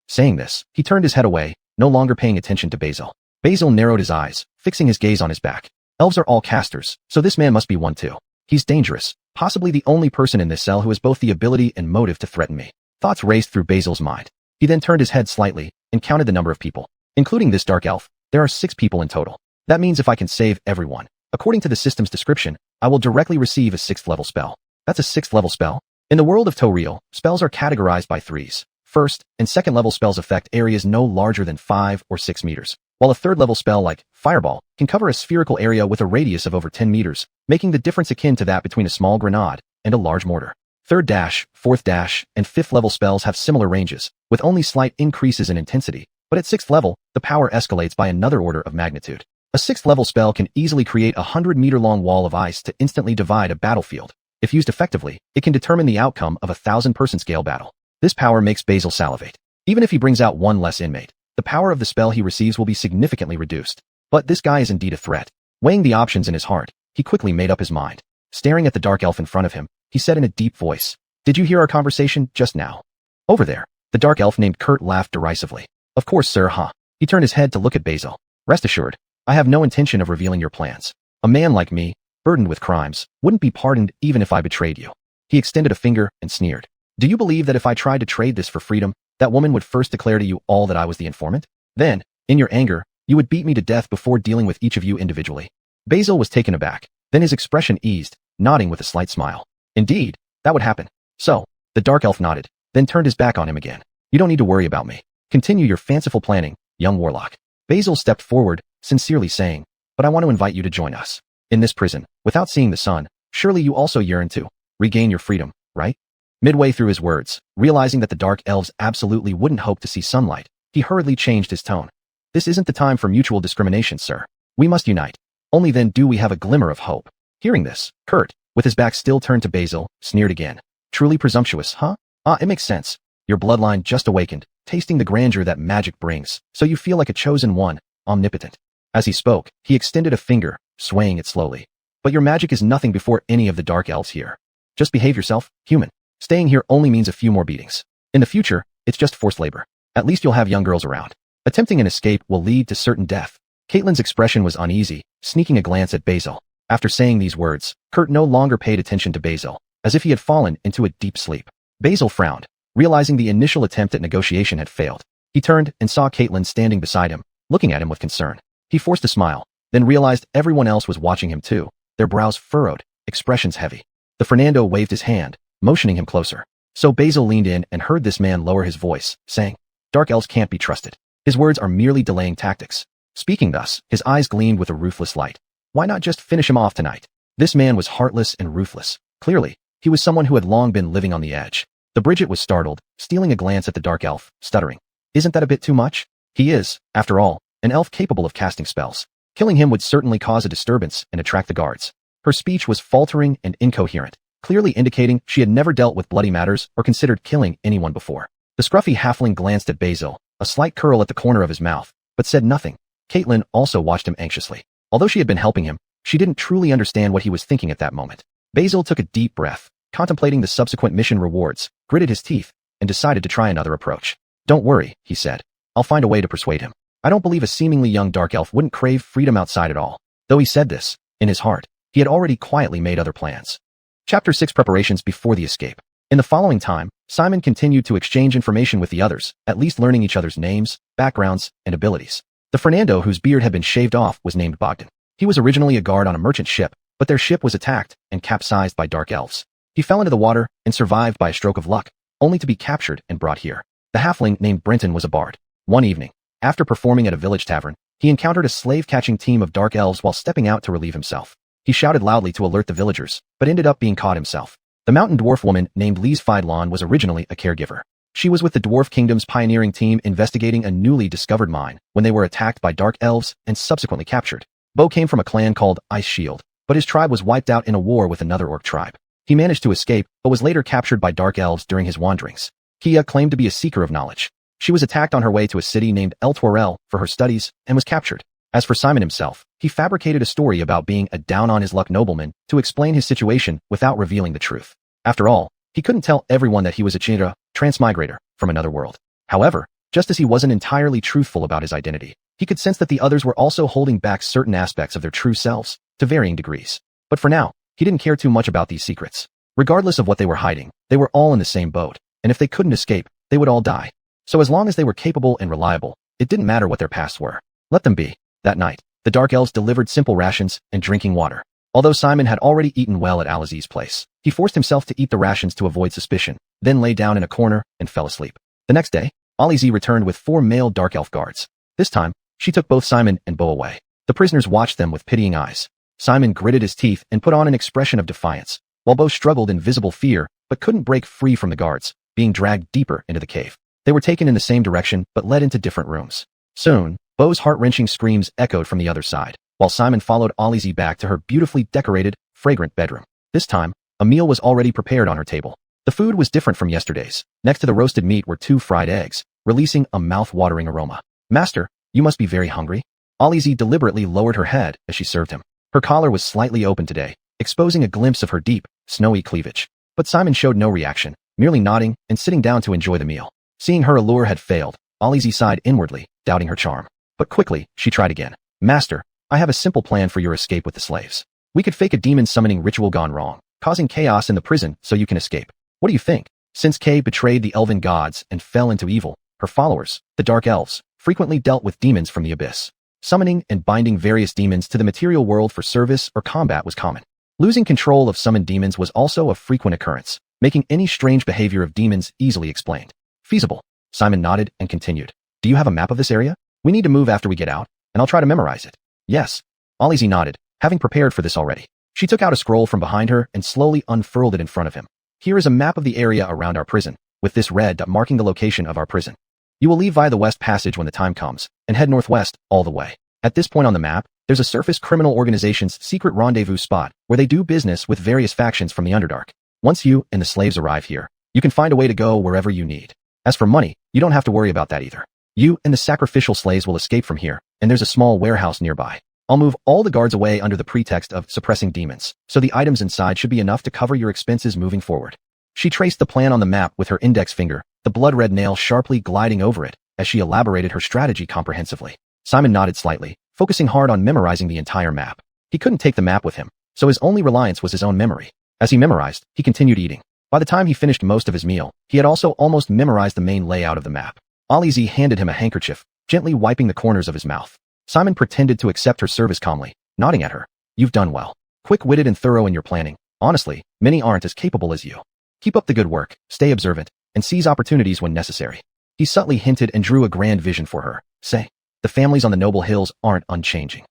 Saying this, he turned his head away, no longer paying attention to Basil. Basil narrowed his eyes, fixing his gaze on his back. Elves are all casters, so this man must be one too. He's dangerous, possibly the only person in this cell who has both the ability and motive to threaten me. Thoughts raced through Basil's mind. He then turned his head slightly and counted the number of people. Including this dark elf, there are 6 people in total. That means if I can save everyone, according to the system's description, I will directly receive a 6th level spell. That's a 6th level spell? In the world of Toriel, spells are categorized by 3s. 1st and 2nd level spells affect areas no larger than 5 or 6 meters, while a 3rd level spell like Fireball can cover a spherical area with a radius of over 10 meters, making the difference akin to that between a small grenade and a large mortar. 3rd dash, 4th dash, and 5th level spells have similar ranges, with only slight increases in intensity, but at 6th level, the power escalates by another order of magnitude. A 6th level spell can easily create a 100-meter-long wall of ice to instantly divide a battlefield. If used effectively, it can determine the outcome of a 1,000-person scale battle. This power makes Basil salivate. Even if he brings out one less inmate, the power of the spell he receives will be significantly reduced. But this guy is indeed a threat. Weighing the options in his heart, he quickly made up his mind. Staring at the dark elf in front of him, he said in a deep voice, "Did you hear our conversation just now?" Over there, the dark elf named Kurt laughed derisively. "Of course, sir, huh?" He turned his head to look at Basil. "Rest assured, I have no intention of revealing your plans. A man like me, burdened with crimes, wouldn't be pardoned even if I betrayed you." He extended a finger and sneered. "Do you believe that if I tried to trade this for freedom, that woman would first declare to you all that I was the informant? Then, in your anger, you would beat me to death before dealing with each of you individually." Basil was taken aback. Then his expression eased, nodding with a slight smile. "Indeed, that would happen." So, the dark elf nodded, then turned his back on him again. "You don't need to worry about me. Continue your fanciful planning, young warlock." Basil stepped forward, sincerely saying, "But I want to invite you to join us. In this prison, without seeing the sun, surely you also yearn to regain your freedom, right?" Midway through his words, realizing that the dark elves absolutely wouldn't hope to see sunlight, he hurriedly changed his tone. "This isn't the time for mutual discrimination, sir. We must unite. Only then do we have a glimmer of hope." Hearing this, Kurt, with his back still turned to Basil, sneered again. "Truly presumptuous, huh? It makes sense. Your bloodline just awakened, tasting the grandeur that magic brings, so you feel like a chosen one, omnipotent." As he spoke, he extended a finger, swaying it slowly. "But your magic is nothing before any of the dark elves here. Just behave yourself, human. Staying here only means a few more beatings. In the future, it's just forced labor. At least you'll have young girls around. Attempting an escape will lead to certain death." Caitlin's expression was uneasy, sneaking a glance at Basil. After saying these words, Kurt no longer paid attention to Basil, as if he had fallen into a deep sleep. Basil frowned, realizing the initial attempt at negotiation had failed. He turned and saw Caitlin standing beside him, looking at him with concern. He forced a smile, then realized everyone else was watching him too, their brows furrowed, expressions heavy. The Fernando waved his hand, motioning him closer. So Basil leaned in and heard this man lower his voice, saying, "Dark elves can't be trusted. His words are merely delaying tactics." Speaking thus, his eyes gleamed with a ruthless light. Why not just finish him off tonight? This man was heartless and ruthless. Clearly, he was someone who had long been living on the edge. The Bridget was startled, stealing a glance at the dark elf, stuttering. Isn't that a bit too much? He is, after all, an elf capable of casting spells. Killing him would certainly cause a disturbance and attract the guards. Her speech was faltering and incoherent, clearly indicating she had never dealt with bloody matters or considered killing anyone before. The scruffy halfling glanced at Basil, a slight curl at the corner of his mouth, but said nothing. Caitlin also watched him anxiously. Although she had been helping him, she didn't truly understand what he was thinking at that moment. Basil took a deep breath, contemplating the subsequent mission rewards, gritted his teeth, and decided to try another approach. Don't worry, he said. I'll find a way to persuade him. I don't believe a seemingly young dark elf wouldn't crave freedom outside at all. Though he said this, in his heart, he had already quietly made other plans. Chapter 6 Preparations before the escape. In the following time, Simon continued to exchange information with the others, at least learning each other's names, backgrounds, and abilities. The Fernando whose beard had been shaved off was named Bogdan. He was originally a guard on a merchant ship, but their ship was attacked and capsized by dark elves. He fell into the water and survived by a stroke of luck, only to be captured and brought here. The halfling named Brenton was a bard. One evening, after performing at a village tavern, he encountered a slave-catching team of dark elves while stepping out to relieve himself. He shouted loudly to alert the villagers, but ended up being caught himself. The mountain dwarf woman named Lise Fidlon was originally a caregiver. She was with the Dwarf Kingdom's pioneering team investigating a newly discovered mine when they were attacked by dark elves and subsequently captured. Bo came from a clan called Ice Shield, but his tribe was wiped out in a war with another orc tribe. He managed to escape, but was later captured by dark elves during his wanderings. Kia claimed to be a seeker of knowledge. She was attacked on her way to a city named El Torel for her studies and was captured. As for Simon himself, he fabricated a story about being a down-on-his-luck nobleman to explain his situation without revealing the truth. After all, he couldn't tell everyone that he was a Chinra, transmigrator, from another world. However, just as he wasn't entirely truthful about his identity, he could sense that the others were also holding back certain aspects of their true selves, to varying degrees. But for now, he didn't care too much about these secrets. Regardless of what they were hiding, they were all in the same boat, and if they couldn't escape, they would all die. So as long as they were capable and reliable, it didn't matter what their pasts were. Let them be. That night, the dark elves delivered simple rations and drinking water. Although Simon had already eaten well at Alizé's place, he forced himself to eat the rations to avoid suspicion, then lay down in a corner and fell asleep. The next day, Alizé returned with 4 male dark elf guards. This time, she took both Simon and Bo away. The prisoners watched them with pitying eyes. Simon gritted his teeth and put on an expression of defiance, while Bo struggled in visible fear but couldn't break free from the guards, being dragged deeper into the cave. They were taken in the same direction but led into different rooms. Soon, Bo's heart-wrenching screams echoed from the other side, while Simon followed Alizé back to her beautifully decorated, fragrant bedroom. This time, a meal was already prepared on her table. The food was different from yesterday's. Next to the roasted meat were 2 fried eggs, releasing a mouth-watering aroma. Master, you must be very hungry. Alizé deliberately lowered her head as she served him. Her collar was slightly open today, exposing a glimpse of her deep, snowy cleavage. But Simon showed no reaction, merely nodding and sitting down to enjoy the meal. Seeing her allure had failed, Alizé sighed inwardly, doubting her charm. But quickly, she tried again. Master, I have a simple plan for your escape with the slaves. We could fake a demon summoning ritual gone wrong, causing chaos in the prison so you can escape. What do you think? Since Kay betrayed the elven gods and fell into evil, her followers, the dark elves, frequently dealt with demons from the abyss. Summoning and binding various demons to the material world for service or combat was common. Losing control of summoned demons was also a frequent occurrence, making any strange behavior of demons easily explained. Feasible. Simon nodded and continued. Do you have a map of this area? We need to move after we get out, and I'll try to memorize it. Yes. Alizé nodded, having prepared for this already. She took out a scroll from behind her and slowly unfurled it in front of him. Here is a map of the area around our prison, with this red dot marking the location of our prison. You will leave via the west passage when the time comes, and head northwest all the way. At this point on the map, there's a surface criminal organization's secret rendezvous spot where they do business with various factions from the Underdark. Once you and the slaves arrive here, you can find a way to go wherever you need. As for money, you don't have to worry about that either. You and the sacrificial slaves will escape from here, and there's a small warehouse nearby. I'll move all the guards away under the pretext of suppressing demons, so the items inside should be enough to cover your expenses moving forward. She traced the plan on the map with her index finger, the blood-red nail sharply gliding over it, as she elaborated her strategy comprehensively. Simon nodded slightly, focusing hard on memorizing the entire map. He couldn't take the map with him, so his only reliance was his own memory. As he memorized, he continued eating. By the time he finished most of his meal, he had also almost memorized the main layout of the map. Alizé handed him a handkerchief, gently wiping the corners of his mouth. Simon pretended to accept her service calmly, nodding at her. You've done well. Quick-witted and thorough in your planning. Honestly, many aren't as capable as you. Keep up the good work, stay observant, and seize opportunities when necessary. He subtly hinted and drew a grand vision for her. Say, the families on the noble hills aren't unchanging.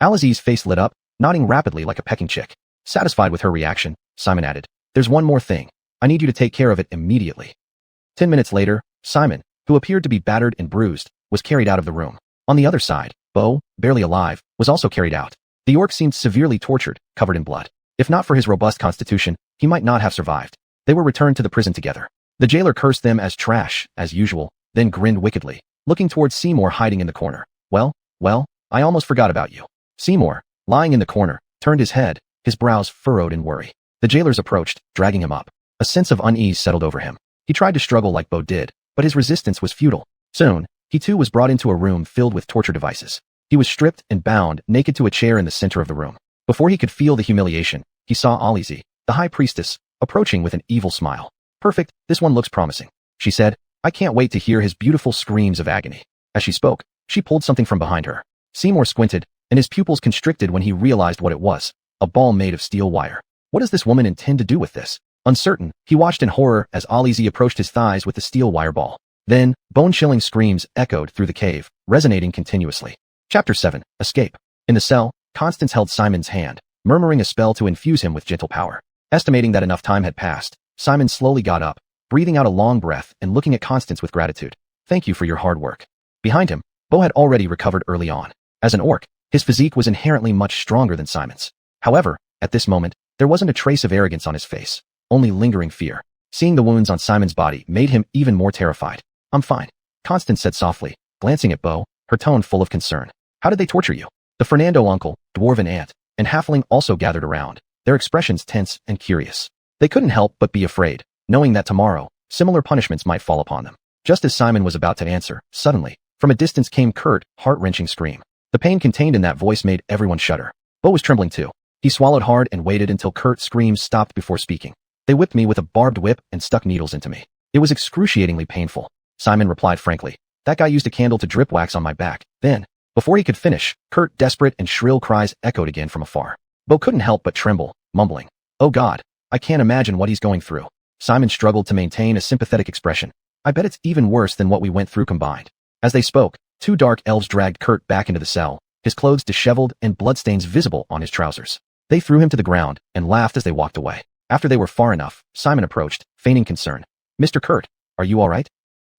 Alizé's face lit up, nodding rapidly like a pecking chick. Satisfied with her reaction, Simon added, "There's one more thing. I need you to take care of it immediately." 10 minutes later, Simon, who appeared to be battered and bruised, was carried out of the room. On the other side, Bo, barely alive, was also carried out. The orc seemed severely tortured, covered in blood. If not for his robust constitution, he might not have survived. They were returned to the prison together. The jailer cursed them as trash, as usual, then grinned wickedly, looking towards Seymour hiding in the corner. Well, I almost forgot about you." Seymour, lying in the corner, turned his head, his brows furrowed in worry. The jailers approached, dragging him up. A sense of unease settled over him. He tried to struggle like Bo did, but his resistance was futile. Soon, he too was brought into a room filled with torture devices. He was stripped and bound naked to a chair in the center of the room. Before he could feel the humiliation, he saw Alizi, the high priestess, approaching with an evil smile. "Perfect, this one looks promising," she said. "I can't wait to hear his beautiful screams of agony." As she spoke, she pulled something from behind her. Seymour squinted, and his pupils constricted when he realized what it was, a ball made of steel wire. What does this woman intend to do with this? Uncertain, he watched in horror as Alizi approached his thighs with the steel wire ball. Then, bone-chilling screams echoed through the cave, resonating continuously. Chapter 7. Escape. In the cell, Constance held Simon's hand, murmuring a spell to infuse him with gentle power. Estimating that enough time had passed, Simon slowly got up, breathing out a long breath and looking at Constance with gratitude. "Thank you for your hard work." Behind him, Bo had already recovered early on. As an orc, his physique was inherently much stronger than Simon's. However, at this moment, there wasn't a trace of arrogance on his face, only lingering fear. Seeing the wounds on Simon's body made him even more terrified. "I'm fine," Constance said softly, glancing at Bo, her tone full of concern. "How did they torture you?" The Fernando uncle, dwarven aunt, and halfling also gathered around, their expressions tense and curious. They couldn't help but be afraid, knowing that tomorrow, similar punishments might fall upon them. Just as Simon was about to answer, suddenly, from a distance came Kurt, heart-wrenching scream. The pain contained in that voice made everyone shudder. Bo was trembling too. He swallowed hard and waited until Kurt's screams stopped before speaking. "They whipped me with a barbed whip and stuck needles into me. It was excruciatingly painful," Simon replied frankly. "That guy used a candle to drip wax on my back. Then," before he could finish, Kurt, desperate and shrill cries echoed again from afar. Bo couldn't help but tremble, mumbling, "Oh God, I can't imagine what he's going through." Simon struggled to maintain a sympathetic expression. "I bet it's even worse than what we went through combined." As they spoke, two dark elves dragged Kurt back into the cell, his clothes disheveled and bloodstains visible on his trousers. They threw him to the ground and laughed as they walked away. After they were far enough, Simon approached, feigning concern. "Mr. Kurt, are you all right?"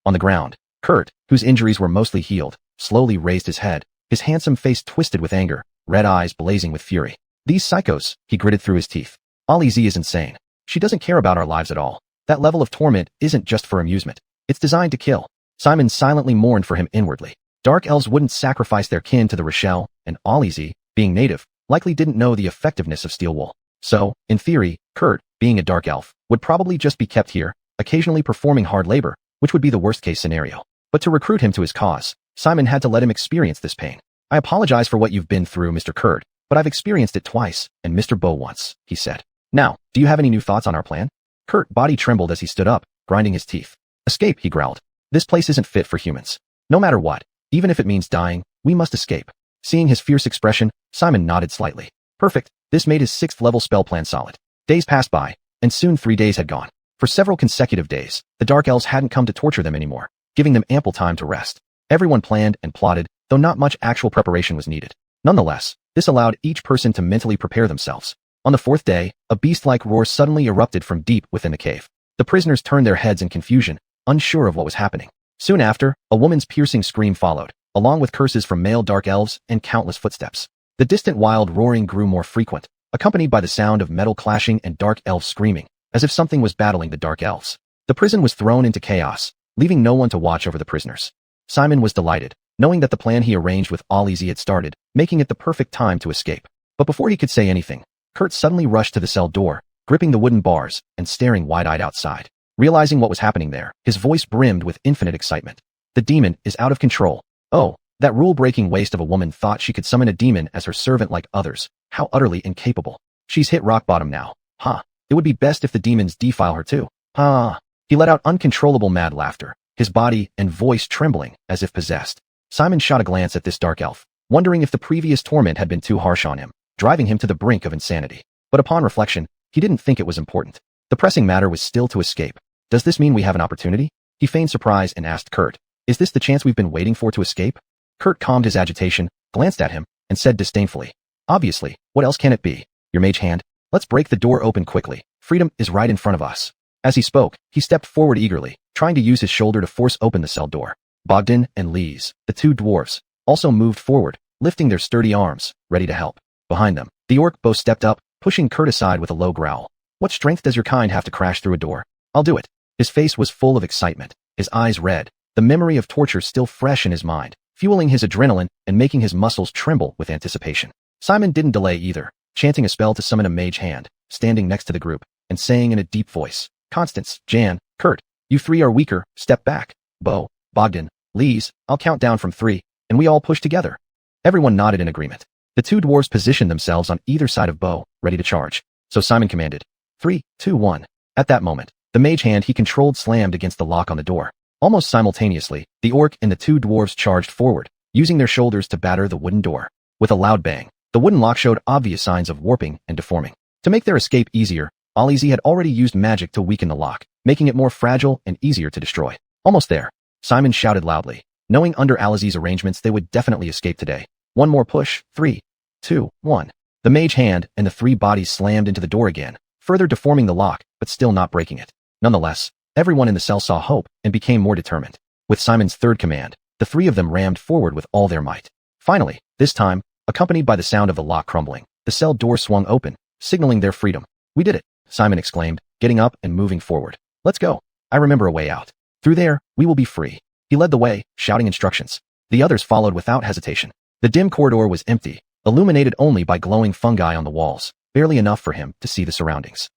On the ground, Kurt, whose injuries were mostly healed, slowly raised his head, his handsome face twisted with anger, red eyes blazing with fury. "These psychos," he gritted through his teeth. "Alizi is insane. She doesn't care about our lives at all. That level of torment isn't just for amusement. It's designed to kill." Simon silently mourned for him inwardly. Dark elves wouldn't sacrifice their kin to the Rochelle, and Alizi, being native, likely didn't know the effectiveness of steel wool. So, in theory, Kurt, being a dark elf, would probably just be kept here, occasionally performing hard labor, which would be the worst-case scenario. But to recruit him to his cause, Simon had to let him experience this pain. "I apologize for what you've been through, Mr. Kurt, but I've experienced it twice, and Mr. Bo once," he said. "Now, do you have any new thoughts on our plan?" Kurt's body trembled as he stood up, grinding his teeth. "Escape," he growled. "This place isn't fit for humans. No matter what, even if it means dying, we must escape." Seeing his fierce expression, Simon nodded slightly. Perfect. This made his 6th-level spell plan solid. Days passed by, and soon 3 days had gone. For several consecutive days, the Dark Elves hadn't come to torture them anymore, giving them ample time to rest. Everyone planned and plotted, though not much actual preparation was needed. Nonetheless, this allowed each person to mentally prepare themselves. On the 4th day, a beast-like roar suddenly erupted from deep within the cave. The prisoners turned their heads in confusion, unsure of what was happening. Soon after, a woman's piercing scream followed, along with curses from male Dark Elves and countless footsteps. The distant wild roaring grew more frequent, accompanied by the sound of metal clashing and Dark Elves screaming, as if something was battling the Dark Elves. The prison was thrown into chaos, leaving no one to watch over the prisoners. Simon was delighted, knowing that the plan he arranged with Alizi had started, making it the perfect time to escape. But before he could say anything, Kurt suddenly rushed to the cell door, gripping the wooden bars and staring wide-eyed outside. Realizing what was happening there, his voice brimmed with infinite excitement. "The demon is out of control. Oh, that rule-breaking waste of a woman thought she could summon a demon as her servant like others. How utterly incapable. She's hit rock bottom now. Huh. It would be best if the demons defile her too. Ha." He let out uncontrollable mad laughter, his body and voice trembling as if possessed. Simon shot a glance at this dark elf, wondering if the previous torment had been too harsh on him, driving him to the brink of insanity. But upon reflection, he didn't think it was important. The pressing matter was still to escape. "Does this mean we have an opportunity?" He feigned surprise and asked Kurt. "Is this the chance we've been waiting for to escape?" Kurt calmed his agitation, glanced at him, and said disdainfully, Obviously, what else can it be? Your mage hand? Let's break the door open quickly. Freedom is right in front of us. As he spoke, he stepped forward eagerly, trying to use his shoulder to force open the cell door. Bogdan and Lise, the two dwarfs, also moved forward, lifting their sturdy arms, ready to help. Behind them, the orc both stepped up, pushing Kurt aside with a low growl. What strength does your kind have to crash through a door? I'll do it. His face was full of excitement, his eyes red, the memory of torture still fresh in his mind, fueling his adrenaline and making his muscles tremble with anticipation. Simon didn't delay either, chanting a spell to summon a mage hand, standing next to the group, and saying in a deep voice, Constance, Jan, Kurt, you three are weaker, step back. Bo, Bogdan, Lise, I'll count down from 3, and we all push together. Everyone nodded in agreement. The two dwarves positioned themselves on either side of Bo, ready to charge. So Simon commanded, 3, 2, 1. At that moment, the mage hand he controlled slammed against the lock on the door. Almost simultaneously, the orc and the two dwarves charged forward, using their shoulders to batter the wooden door. With a loud bang, the wooden lock showed obvious signs of warping and deforming. To make their escape easier, Alizi had already used magic to weaken the lock, making it more fragile and easier to destroy. Almost there, Simon shouted loudly, knowing under Alizi's arrangements they would definitely escape today. One more push, 3, 2, 1. The mage hand and the 3 bodies slammed into the door again, further deforming the lock, but still not breaking it. Nonetheless, everyone in the cell saw hope and became more determined. With Simon's third command, the 3 of them rammed forward with all their might. Finally, this time, accompanied by the sound of the lock crumbling, the cell door swung open, signaling their freedom. We did it, Simon exclaimed, getting up and moving forward. Let's go. I remember a way out. Through there, we will be free. He led the way, shouting instructions. The others followed without hesitation. The dim corridor was empty, illuminated only by glowing fungi on the walls, barely enough for him to see the surroundings.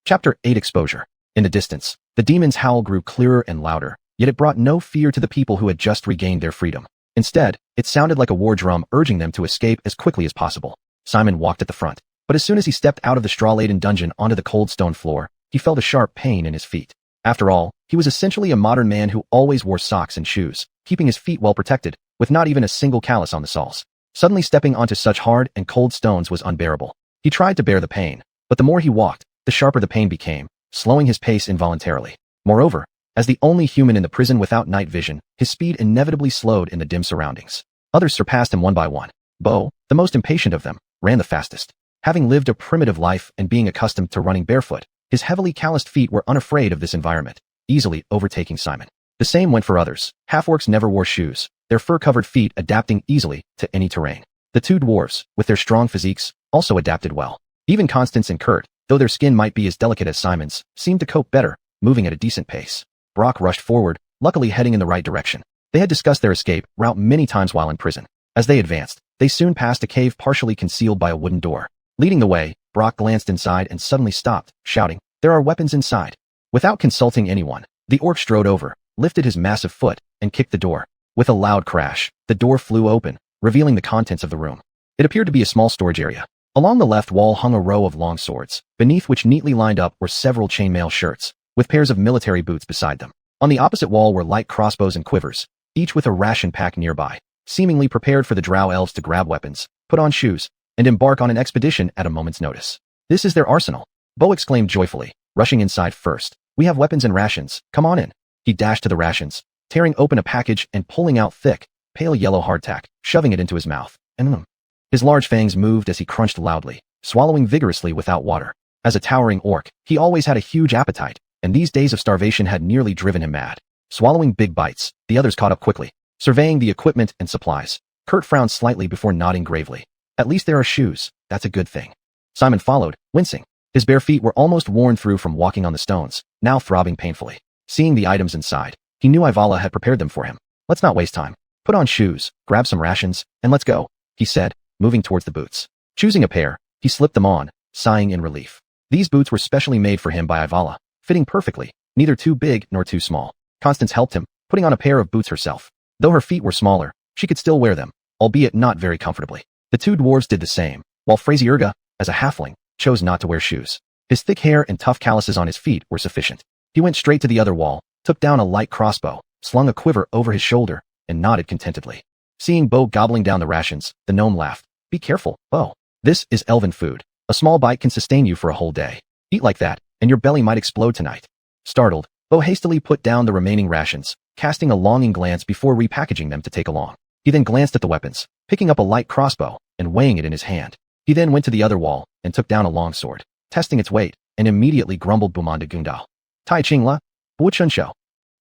Chapter 8 Exposure. In the distance, the demon's howl grew clearer and louder, yet it brought no fear to the people who had just regained their freedom. Instead, it sounded like a war drum urging them to escape as quickly as possible. Simon walked at the front, but as soon as he stepped out of the straw-laden dungeon onto the cold stone floor, he felt a sharp pain in his feet. After all, he was essentially a modern man who always wore socks and shoes, keeping his feet well protected, with not even a single callus on the soles. Suddenly stepping onto such hard and cold stones was unbearable. He tried to bear the pain, but the more he walked, the sharper the pain became, slowing his pace involuntarily. Moreover, as the only human in the prison without night vision, his speed inevitably slowed in the dim surroundings. Others surpassed him one by one. Bo, the most impatient of them, ran the fastest. Having lived a primitive life and being accustomed to running barefoot, his heavily calloused feet were unafraid of this environment, easily overtaking Simon. The same went for others. Half-orcs never wore shoes, their fur-covered feet adapting easily to any terrain. The two dwarves, with their strong physiques, also adapted well. Even Constance and Kurt, though their skin might be as delicate as Simon's, seemed to cope better, moving at a decent pace. Brock rushed forward, luckily heading in the right direction. They had discussed their escape route many times while in prison. As they advanced, they soon passed a cave partially concealed by a wooden door. Leading the way, Brock glanced inside and suddenly stopped, shouting, "There are weapons inside." Without consulting anyone, the orc strode over, lifted his massive foot, and kicked the door. With a loud crash, the door flew open, revealing the contents of the room. It appeared to be a small storage area. Along the left wall hung a row of long swords, beneath which neatly lined up were several chainmail shirts, with pairs of military boots beside them. On the opposite wall were light crossbows and quivers, each with a ration pack nearby, seemingly prepared for the drow elves to grab weapons, put on shoes, and embark on an expedition at a moment's notice. This is their arsenal, Bo exclaimed joyfully, rushing inside first. We have weapons and rations, come on in. He dashed to the rations, tearing open a package and pulling out thick, pale yellow hardtack, shoving it into his mouth. His large fangs moved as he crunched loudly, swallowing vigorously without water. As a towering orc, he always had a huge appetite, and these days of starvation had nearly driven him mad. Swallowing big bites, the others caught up quickly, surveying the equipment and supplies. Kurt frowned slightly before nodding gravely. At least there are shoes, that's a good thing. Simon followed, wincing. His bare feet were almost worn through from walking on the stones, now throbbing painfully. Seeing the items inside, he knew Ivala had prepared them for him. Let's not waste time. Put on shoes, grab some rations, and let's go, he said, moving towards the boots. Choosing a pair, he slipped them on, sighing in relief. These boots were specially made for him by Ivala, fitting perfectly, neither too big nor too small. Constance helped him, putting on a pair of boots herself. Though her feet were smaller, she could still wear them, albeit not very comfortably. The two dwarves did the same, while Phraseurga, as a halfling, chose not to wear shoes. His thick hair and tough calluses on his feet were sufficient. He went straight to the other wall, took down a light crossbow, slung a quiver over his shoulder, and nodded contentedly. Seeing Bo gobbling down the rations, the gnome laughed. Be careful, Bo. This is elven food. A small bite can sustain you for a whole day. Eat like that, and your belly might explode tonight. Startled, Bo hastily put down the remaining rations, casting a longing glance before repackaging them to take along. He then glanced at the weapons, picking up a light crossbow, and weighing it in his hand. He then went to the other wall and took down a long sword, testing its weight, and immediately grumbled Bumanda Gundao. Tai Ching La, Wu Chun Shou.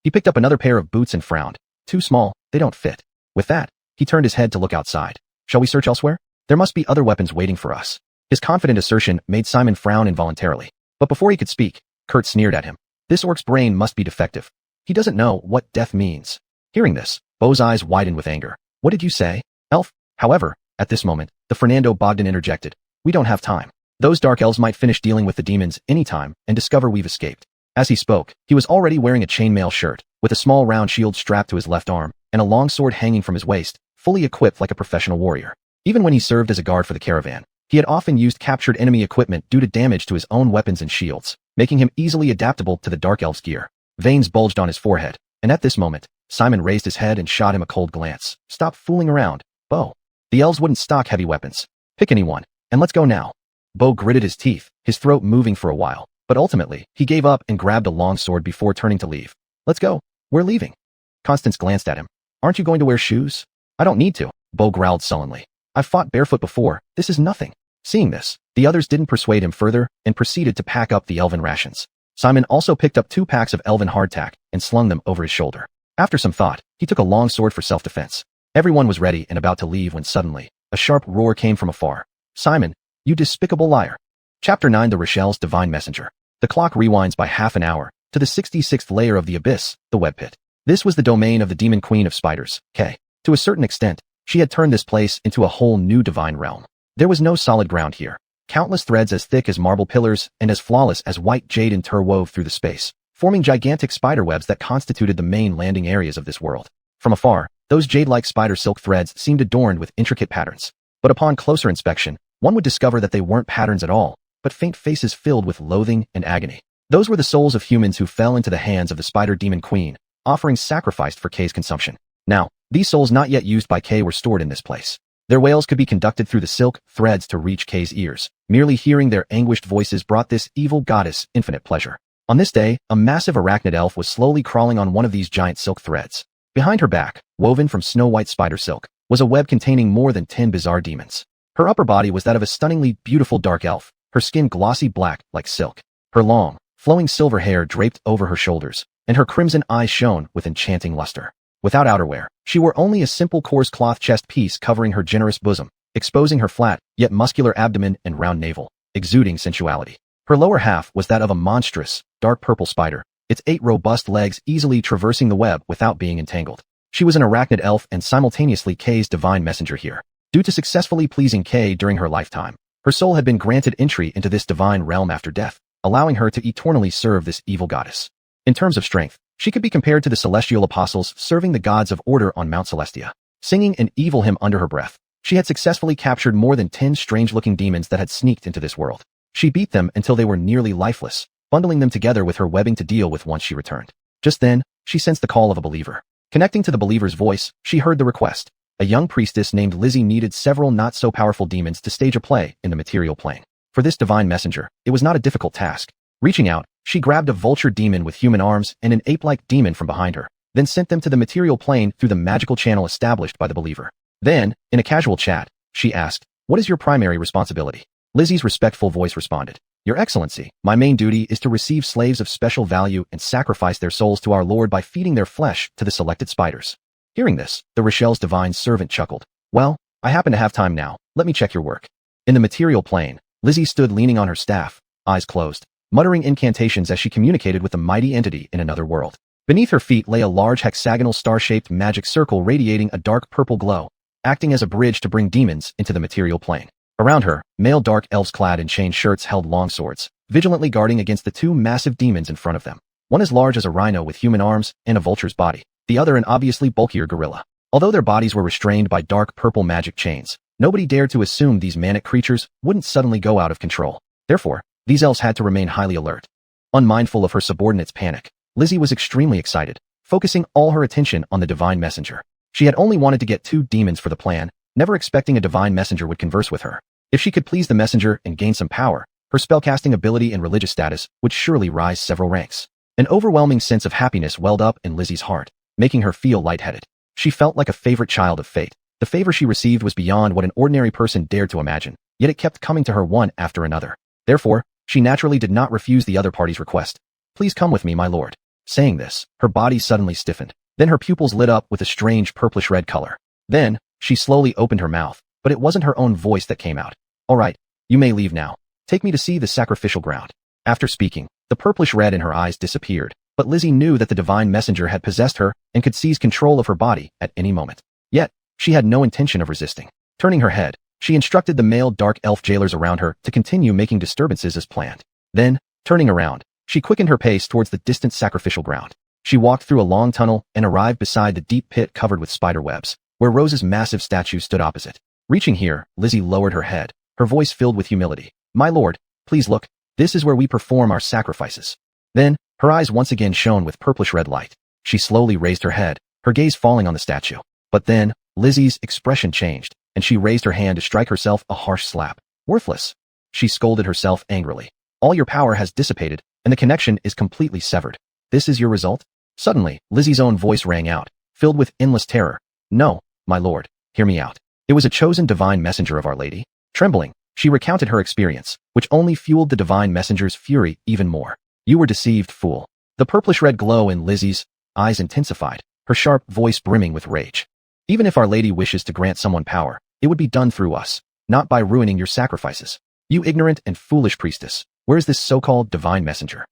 He picked up another pair of boots and frowned. Too small, they don't fit. With that, he turned his head to look outside. Shall we search elsewhere? There must be other weapons waiting for us. His confident assertion made Simon frown involuntarily. But before he could speak, Kurt sneered at him. This orc's brain must be defective. He doesn't know what death means. Hearing this, Bo's eyes widened with anger. What did you say, elf? However, at this moment, the Fernando Bogdan interjected. We don't have time. Those dark elves might finish dealing with the demons anytime and discover we've escaped. As he spoke, he was already wearing a chainmail shirt, with a small round shield strapped to his left arm, and a long sword hanging from his waist, fully equipped like a professional warrior. Even when he served as a guard for the caravan, he had often used captured enemy equipment due to damage to his own weapons and shields, making him easily adaptable to the dark elf's gear. Veins bulged on his forehead, and at this moment, Simon raised his head and shot him a cold glance. Stop fooling around, Bo. The elves wouldn't stock heavy weapons. Pick anyone, and let's go now. Bo gritted his teeth, his throat moving for a while, but ultimately, he gave up and grabbed a long sword before turning to leave. Let's go. We're leaving. Constance glanced at him. Aren't you going to wear shoes? I don't need to, Bo growled sullenly. I've fought barefoot before, this is nothing. Seeing this, the others didn't persuade him further and proceeded to pack up the elven rations. Simon also picked up 2 packs of elven hardtack and slung them over his shoulder. After some thought, he took a long sword for self-defense. Everyone was ready and about to leave when suddenly, a sharp roar came from afar. Simon, you despicable liar. Chapter 9 The Rochelle's Divine Messenger. The clock rewinds by half an hour, to the 66th layer of the abyss, the web pit. This was the domain of the demon queen of spiders, Kay. To a certain extent, she had turned this place into a whole new divine realm. There was no solid ground here. Countless threads as thick as marble pillars and as flawless as white jade interwove through the space, forming gigantic spider webs that constituted the main landing areas of this world. From afar, those jade-like spider silk threads seemed adorned with intricate patterns. But upon closer inspection, one would discover that they weren't patterns at all, but faint faces filled with loathing and agony. Those were the souls of humans who fell into the hands of the spider demon queen, offerings sacrificed for Kay's consumption. Now, these souls not yet used by Kay were stored in this place. Their wails could be conducted through the silk threads to reach Kay's ears. Merely hearing their anguished voices brought this evil goddess infinite pleasure. On this day, a massive arachnid elf was slowly crawling on one of these giant silk threads. Behind her back, woven from snow-white spider silk, was a web containing more than 10 bizarre demons. Her upper body was that of a stunningly beautiful dark elf, her skin glossy black like silk. Her long, flowing silver hair draped over her shoulders, and her crimson eyes shone with enchanting luster. Without outerwear, she wore only a simple coarse cloth chest piece covering her generous bosom, exposing her flat, yet muscular abdomen and round navel, exuding sensuality. Her lower half was that of a monstrous, dark purple spider, its 8 robust legs easily traversing the web without being entangled. She was an arachnid elf and simultaneously Kay's divine messenger here. Due to successfully pleasing Kay during her lifetime, her soul had been granted entry into this divine realm after death, allowing her to eternally serve this evil goddess. In terms of strength, she could be compared to the celestial apostles serving the gods of order on Mount Celestia. Singing an evil hymn under her breath, she had successfully captured more than 10 strange-looking demons that had sneaked into this world. She beat them until they were nearly lifeless, bundling them together with her webbing to deal with once she returned. Just then, she sensed the call of a believer. Connecting to the believer's voice, she heard the request. A young priestess named Lizzie needed several not-so-powerful demons to stage a play in the material plane. For this divine messenger, it was not a difficult task. Reaching out, she grabbed a vulture demon with human arms and an ape-like demon from behind her, then sent them to the material plane through the magical channel established by the believer. Then, in a casual chat, she asked, "What is your primary responsibility?" Lizzie's respectful voice responded, "Your Excellency, my main duty is to receive slaves of special value and sacrifice their souls to our Lord by feeding their flesh to the selected spiders." Hearing this, the Rochelle's divine servant chuckled. "Well, I happen to have time now, let me check your work." In the material plane, Lizzie stood leaning on her staff, eyes closed, muttering incantations as she communicated with a mighty entity in another world. Beneath her feet lay a large hexagonal star-shaped magic circle radiating a dark purple glow, acting as a bridge to bring demons into the material plane. Around her, male dark elves clad in chain shirts held long swords, vigilantly guarding against the 2 massive demons in front of them. One as large as a rhino with human arms and a vulture's body, the other an obviously bulkier gorilla. Although their bodies were restrained by dark purple magic chains, nobody dared to assume these manic creatures wouldn't suddenly go out of control. Therefore, these elves had to remain highly alert. Unmindful of her subordinates' panic, Lizzie was extremely excited, focusing all her attention on the divine messenger. She had only wanted to get 2 demons for the plan, never expecting a divine messenger would converse with her. If she could please the messenger and gain some power, her spellcasting ability and religious status would surely rise several ranks. An overwhelming sense of happiness welled up in Lizzie's heart, making her feel lightheaded. She felt like a favorite child of fate, The favor she received was beyond what an ordinary person dared to imagine, yet it kept coming to her one after another. Therefore, she naturally did not refuse the other party's request. "Please come with me, my lord." Saying this, her body suddenly stiffened. Then her pupils lit up with a strange purplish-red color. Then, she slowly opened her mouth, but it wasn't her own voice that came out. "All right, you may leave now. Take me to see the sacrificial ground." After speaking, the purplish red in her eyes disappeared, but Lizzie knew that the divine messenger had possessed her and could seize control of her body at any moment. Yet, she had no intention of resisting. Turning her head, she instructed the male dark elf jailers around her to continue making disturbances as planned. Then, turning around, she quickened her pace towards the distant sacrificial ground. She walked through a long tunnel and arrived beside the deep pit covered with spider webs, where Rose's massive statue stood opposite. Reaching here, Lizzie lowered her head, her voice filled with humility. "My lord, please look. This is where we perform our sacrifices." Then, her eyes once again shone with purplish-red light. She slowly raised her head, her gaze falling on the statue. But then, Lizzie's expression changed, and she raised her hand to strike herself a harsh slap. "Worthless." She scolded herself angrily. "All your power has dissipated, and the connection is completely severed. This is your result?" Suddenly, Lizzie's own voice rang out, filled with endless terror. "No, my lord, hear me out. It was a chosen divine messenger of Our Lady." Trembling, she recounted her experience, which only fueled the divine messenger's fury even more. "You were deceived, fool." The purplish-red glow in Lizzie's eyes intensified, her sharp voice brimming with rage. "Even if Our Lady wishes to grant someone power, it would be done through us, not by ruining your sacrifices. You ignorant and foolish priestess, where is this so-called divine messenger?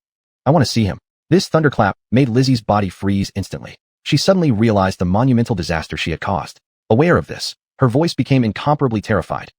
I want to see him." This thunderclap made Lizzie's body freeze instantly. She suddenly realized the monumental disaster she had caused. Aware of this, her voice became incomparably terrified.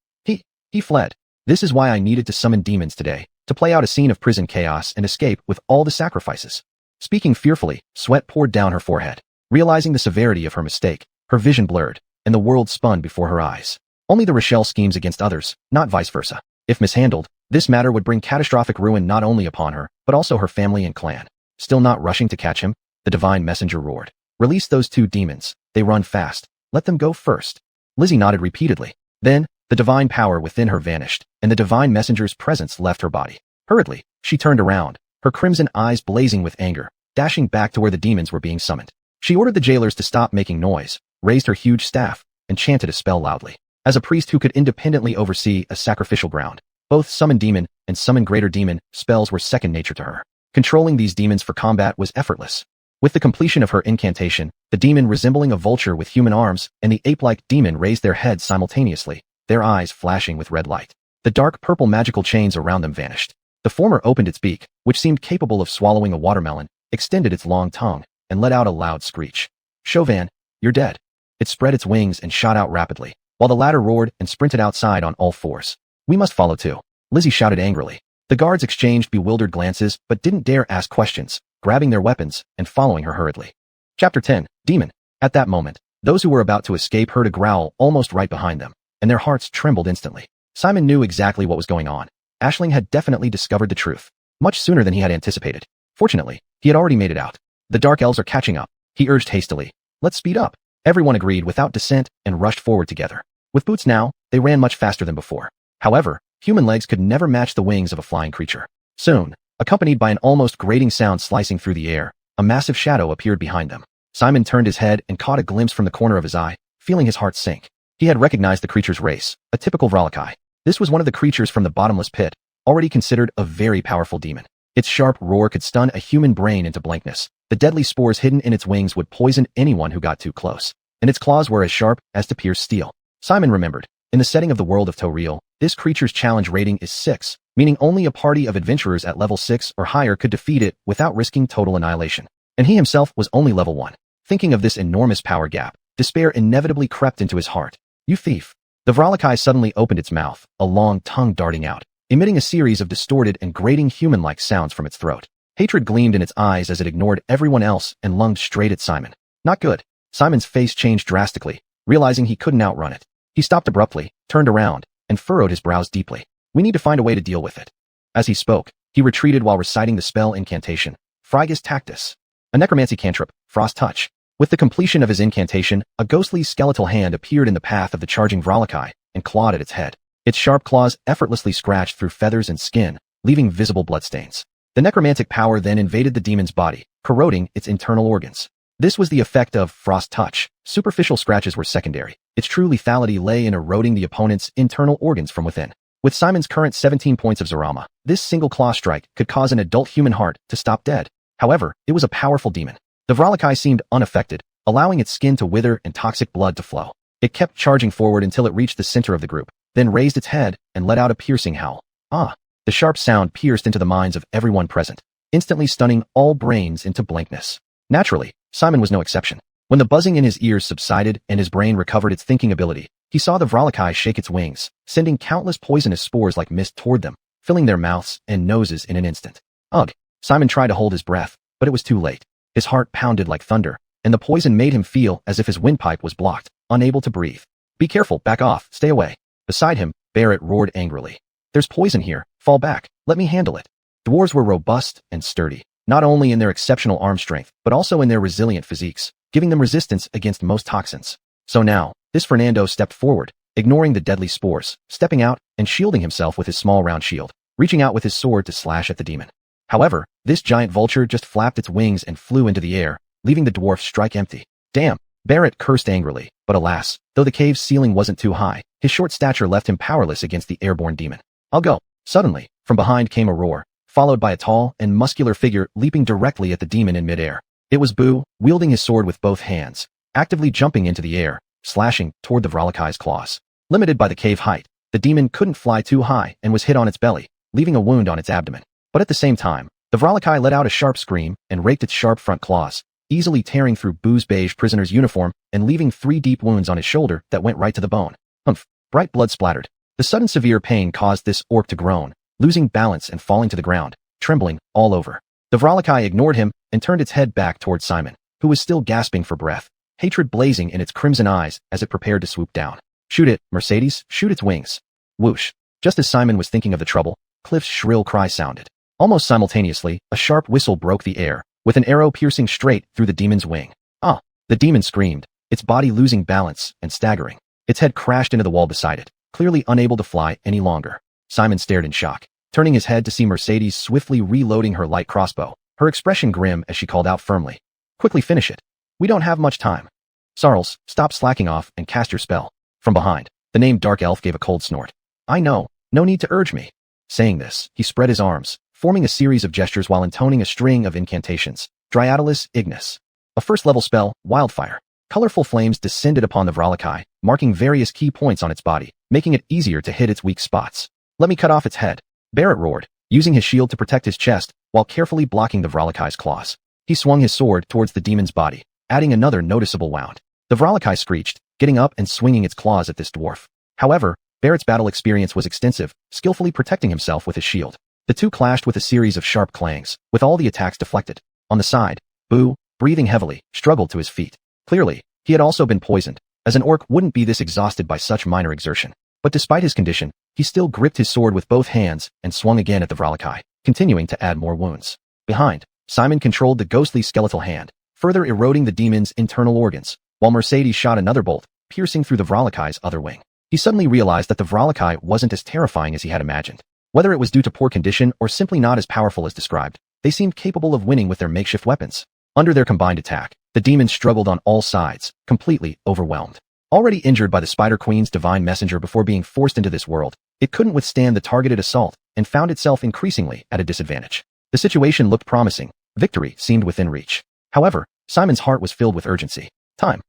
He fled. "This is why I needed to summon demons today, to play out a scene of prison chaos and escape with all the sacrifices." Speaking fearfully, sweat poured down her forehead. Realizing the severity of her mistake, her vision blurred, and the world spun before her eyes. Only the Rochelle schemes against others, not vice versa. If mishandled, this matter would bring catastrophic ruin not only upon her, but also her family and clan. Still not rushing to catch him, the divine messenger roared. "Release those two demons. They run fast. Let them go first." Lizzie nodded repeatedly. Then, the divine power within her vanished, and the divine messenger's presence left her body. Hurriedly, she turned around, her crimson eyes blazing with anger, dashing back to where the demons were being summoned. She ordered the jailers to stop making noise, raised her huge staff, and chanted a spell loudly. As a priest who could independently oversee a sacrificial ground, both summon demon and summon greater demon spells were second nature to her. Controlling these demons for combat was effortless. With the completion of her incantation, the demon resembling a vulture with human arms and the ape-like demon raised their heads simultaneously, their eyes flashing with red light. The dark purple magical chains around them vanished. The former opened its beak, which seemed capable of swallowing a watermelon, extended its long tongue, and let out a loud screech. "Xuanhuan, you're dead." It spread its wings and shot out rapidly, while the latter roared and sprinted outside on all fours. "We must follow too," Lizzie shouted angrily. The guards exchanged bewildered glances but didn't dare ask questions, grabbing their weapons and following her hurriedly. Chapter 10, Demon. At that moment, those who were about to escape heard a growl almost right behind them, and their hearts trembled instantly. Simon knew exactly what was going on. Aisling had definitely discovered the truth, much sooner than he had anticipated. Fortunately, he had already made it out. "The dark elves are catching up," he urged hastily. "Let's speed up." Everyone agreed without dissent and rushed forward together. With boots now, they ran much faster than before. However, human legs could never match the wings of a flying creature. Soon, accompanied by an almost grating sound slicing through the air, a massive shadow appeared behind them. Simon turned his head and caught a glimpse from the corner of his eye, feeling his heart sink. He had recognized the creature's race, a typical Vralakai. This was one of the creatures from the bottomless pit, already considered a very powerful demon. Its sharp roar could stun a human brain into blankness. The deadly spores hidden in its wings would poison anyone who got too close, and its claws were as sharp as to pierce steel. Simon remembered, in the setting of the world of Toril, this creature's challenge rating is 6, meaning only a party of adventurers at level 6 or higher could defeat it without risking total annihilation. And he himself was only level 1. Thinking of this enormous power gap, despair inevitably crept into his heart. "You thief." The Vralakai suddenly opened its mouth, a long tongue darting out, emitting a series of distorted and grating human-like sounds from its throat. Hatred gleamed in its eyes as it ignored everyone else and lunged straight at Simon. Not good. Simon's face changed drastically, realizing he couldn't outrun it. He stopped abruptly, turned around, and furrowed his brows deeply. "We need to find a way to deal with it." As he spoke, he retreated while reciting the spell incantation, Frigus Tactus, a necromancy cantrip, Frost Touch. With the completion of his incantation, a ghostly skeletal hand appeared in the path of the charging Vralakai and clawed at its head. Its sharp claws effortlessly scratched through feathers and skin, leaving visible bloodstains. The necromantic power then invaded the demon's body, corroding its internal organs. This was the effect of frost touch. Superficial scratches were secondary. Its true lethality lay in eroding the opponent's internal organs from within. With Simon's current 17 points of Zarama, this single claw strike could cause an adult human heart to stop dead. However, it was a powerful demon. The Vralakai seemed unaffected, allowing its skin to wither and toxic blood to flow. It kept charging forward until it reached the center of the group, then raised its head and let out a piercing howl. Ah! The sharp sound pierced into the minds of everyone present, instantly stunning all brains into blankness. Naturally, Simon was no exception. When the buzzing in his ears subsided and his brain recovered its thinking ability, he saw the Vralakai shake its wings, sending countless poisonous spores like mist toward them, filling their mouths and noses in an instant. Ugh! Simon tried to hold his breath, but it was too late. His heart pounded like thunder, and the poison made him feel as if his windpipe was blocked, unable to breathe. Be careful, back off, stay away. Beside him, Barrett roared angrily. There's poison here, fall back, let me handle it. Dwarves were robust and sturdy, not only in their exceptional arm strength, but also in their resilient physiques, giving them resistance against most toxins. So now, this Fernando stepped forward, ignoring the deadly spores, stepping out and shielding himself with his small round shield, reaching out with his sword to slash at the demon. However, this giant vulture just flapped its wings and flew into the air, leaving the dwarf strike empty. Damn! Barrett cursed angrily, but alas, though the cave's ceiling wasn't too high, his short stature left him powerless against the airborne demon. I'll go. Suddenly, from behind came a roar, followed by a tall and muscular figure leaping directly at the demon in midair. It was Boo, wielding his sword with both hands, actively jumping into the air, slashing toward the Vralakai's claws. Limited by the cave height, the demon couldn't fly too high and was hit on its belly, leaving a wound on its abdomen. But at the same time, the Vralakai let out a sharp scream and raked its sharp front claws, easily tearing through Boo's beige prisoner's uniform and leaving 3 deep wounds on his shoulder that went right to the bone. Humph! Bright blood splattered. The sudden severe pain caused this orc to groan, losing balance and falling to the ground, trembling all over. The Vralakai ignored him and turned its head back towards Simon, who was still gasping for breath, hatred blazing in its crimson eyes as it prepared to swoop down. Shoot it, Mercedes, shoot its wings. Whoosh! Just as Simon was thinking of the trouble, Cliff's shrill cry sounded. Almost simultaneously, a sharp whistle broke the air, with an arrow piercing straight through the demon's wing. Ah! The demon screamed, its body losing balance and staggering. Its head crashed into the wall beside it, clearly unable to fly any longer. Simon stared in shock, turning his head to see Mercedes swiftly reloading her light crossbow, her expression grim as she called out firmly. Quickly finish it. We don't have much time. Sarles, stop slacking off and cast your spell. From behind, the named Dark Elf gave a cold snort. I know, no need to urge me. Saying this, he spread his arms, forming a series of gestures while intoning a string of incantations. Dryadalis Ignis. A first-level spell, Wildfire. Colorful flames descended upon the Vralakai, marking various key points on its body, making it easier to hit its weak spots. Let me cut off its head. Barrett roared, using his shield to protect his chest while carefully blocking the Vralakai's claws. He swung his sword towards the demon's body, adding another noticeable wound. The Vralakai screeched, getting up and swinging its claws at this dwarf. However, Barrett's battle experience was extensive, skillfully protecting himself with his shield. The two clashed with a series of sharp clangs, with all the attacks deflected. On the side, Boo, breathing heavily, struggled to his feet. Clearly, he had also been poisoned, as an orc wouldn't be this exhausted by such minor exertion. But despite his condition, he still gripped his sword with both hands and swung again at the Vralakai, continuing to add more wounds. Behind, Simon controlled the ghostly skeletal hand, further eroding the demon's internal organs, while Mercedes shot another bolt, piercing through the Vralakai's other wing. He suddenly realized that the Vralakai wasn't as terrifying as he had imagined. Whether it was due to poor condition or simply not as powerful as described, they seemed capable of winning with their makeshift weapons. Under their combined attack, the demons struggled on all sides, completely overwhelmed. Already injured by the Spider Queen's divine messenger before being forced into this world, it couldn't withstand the targeted assault and found itself increasingly at a disadvantage. The situation looked promising. Victory seemed within reach. However, Simon's heart was filled with urgency. Time.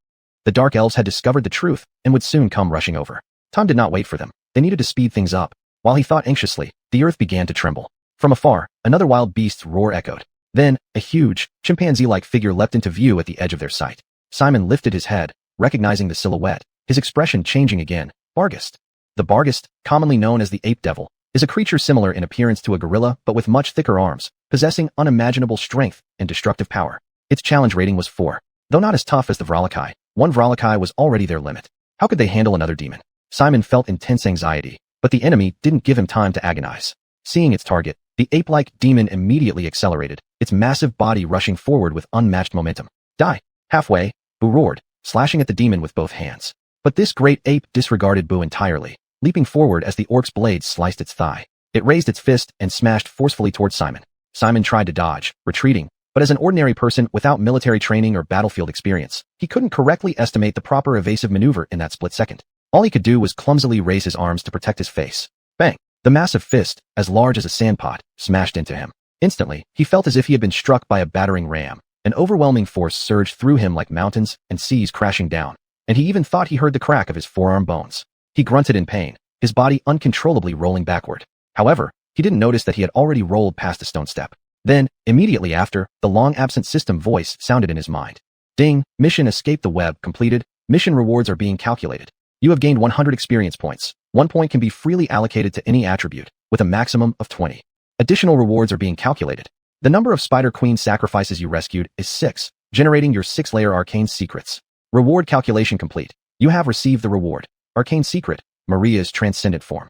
The Dark Elves had discovered the truth and would soon come rushing over. Time did not wait for them. They needed to speed things up. While he thought anxiously, the earth began to tremble. From afar, another wild beast's roar echoed. Then, a huge, chimpanzee-like figure leapt into view at the edge of their sight. Simon lifted his head, recognizing the silhouette, his expression changing again. Barghest. The Barghest, commonly known as the ape devil, is a creature similar in appearance to a gorilla but with much thicker arms, possessing unimaginable strength and destructive power. Its challenge rating was 4. Though not as tough as the Vralakai, one Vralakai was already their limit. How could they handle another demon? Simon felt intense anxiety, but the enemy didn't give him time to agonize. Seeing its target, the ape-like demon immediately accelerated, its massive body rushing forward with unmatched momentum. Die! Halfway, Boo roared, slashing at the demon with both hands. But this great ape disregarded Boo entirely, leaping forward as the orc's blade sliced its thigh. It raised its fist and smashed forcefully towards Simon. Simon tried to dodge, retreating, But as an ordinary person without military training or battlefield experience, he couldn't correctly estimate the proper evasive maneuver in that split second. All he could do was clumsily raise his arms to protect his face. Bang! The massive fist, as large as a sandpot, smashed into him. Instantly, he felt as if he had been struck by a battering ram. An overwhelming force surged through him like mountains and seas crashing down, and he even thought he heard the crack of his forearm bones. He grunted in pain, his body uncontrollably rolling backward. However, he didn't notice that he had already rolled past a stone step. Then, immediately after, the long-absent system voice sounded in his mind. Ding! Mission escape the web completed. Mission rewards are being calculated. You have gained 100 experience points. 1 point can be freely allocated to any attribute, with a maximum of 20. Additional rewards are being calculated. The number of Spider Queen sacrifices you rescued is 6, generating your 6-layer arcane secrets. Reward calculation complete. You have received the reward. Arcane secret, Maria's transcendent form.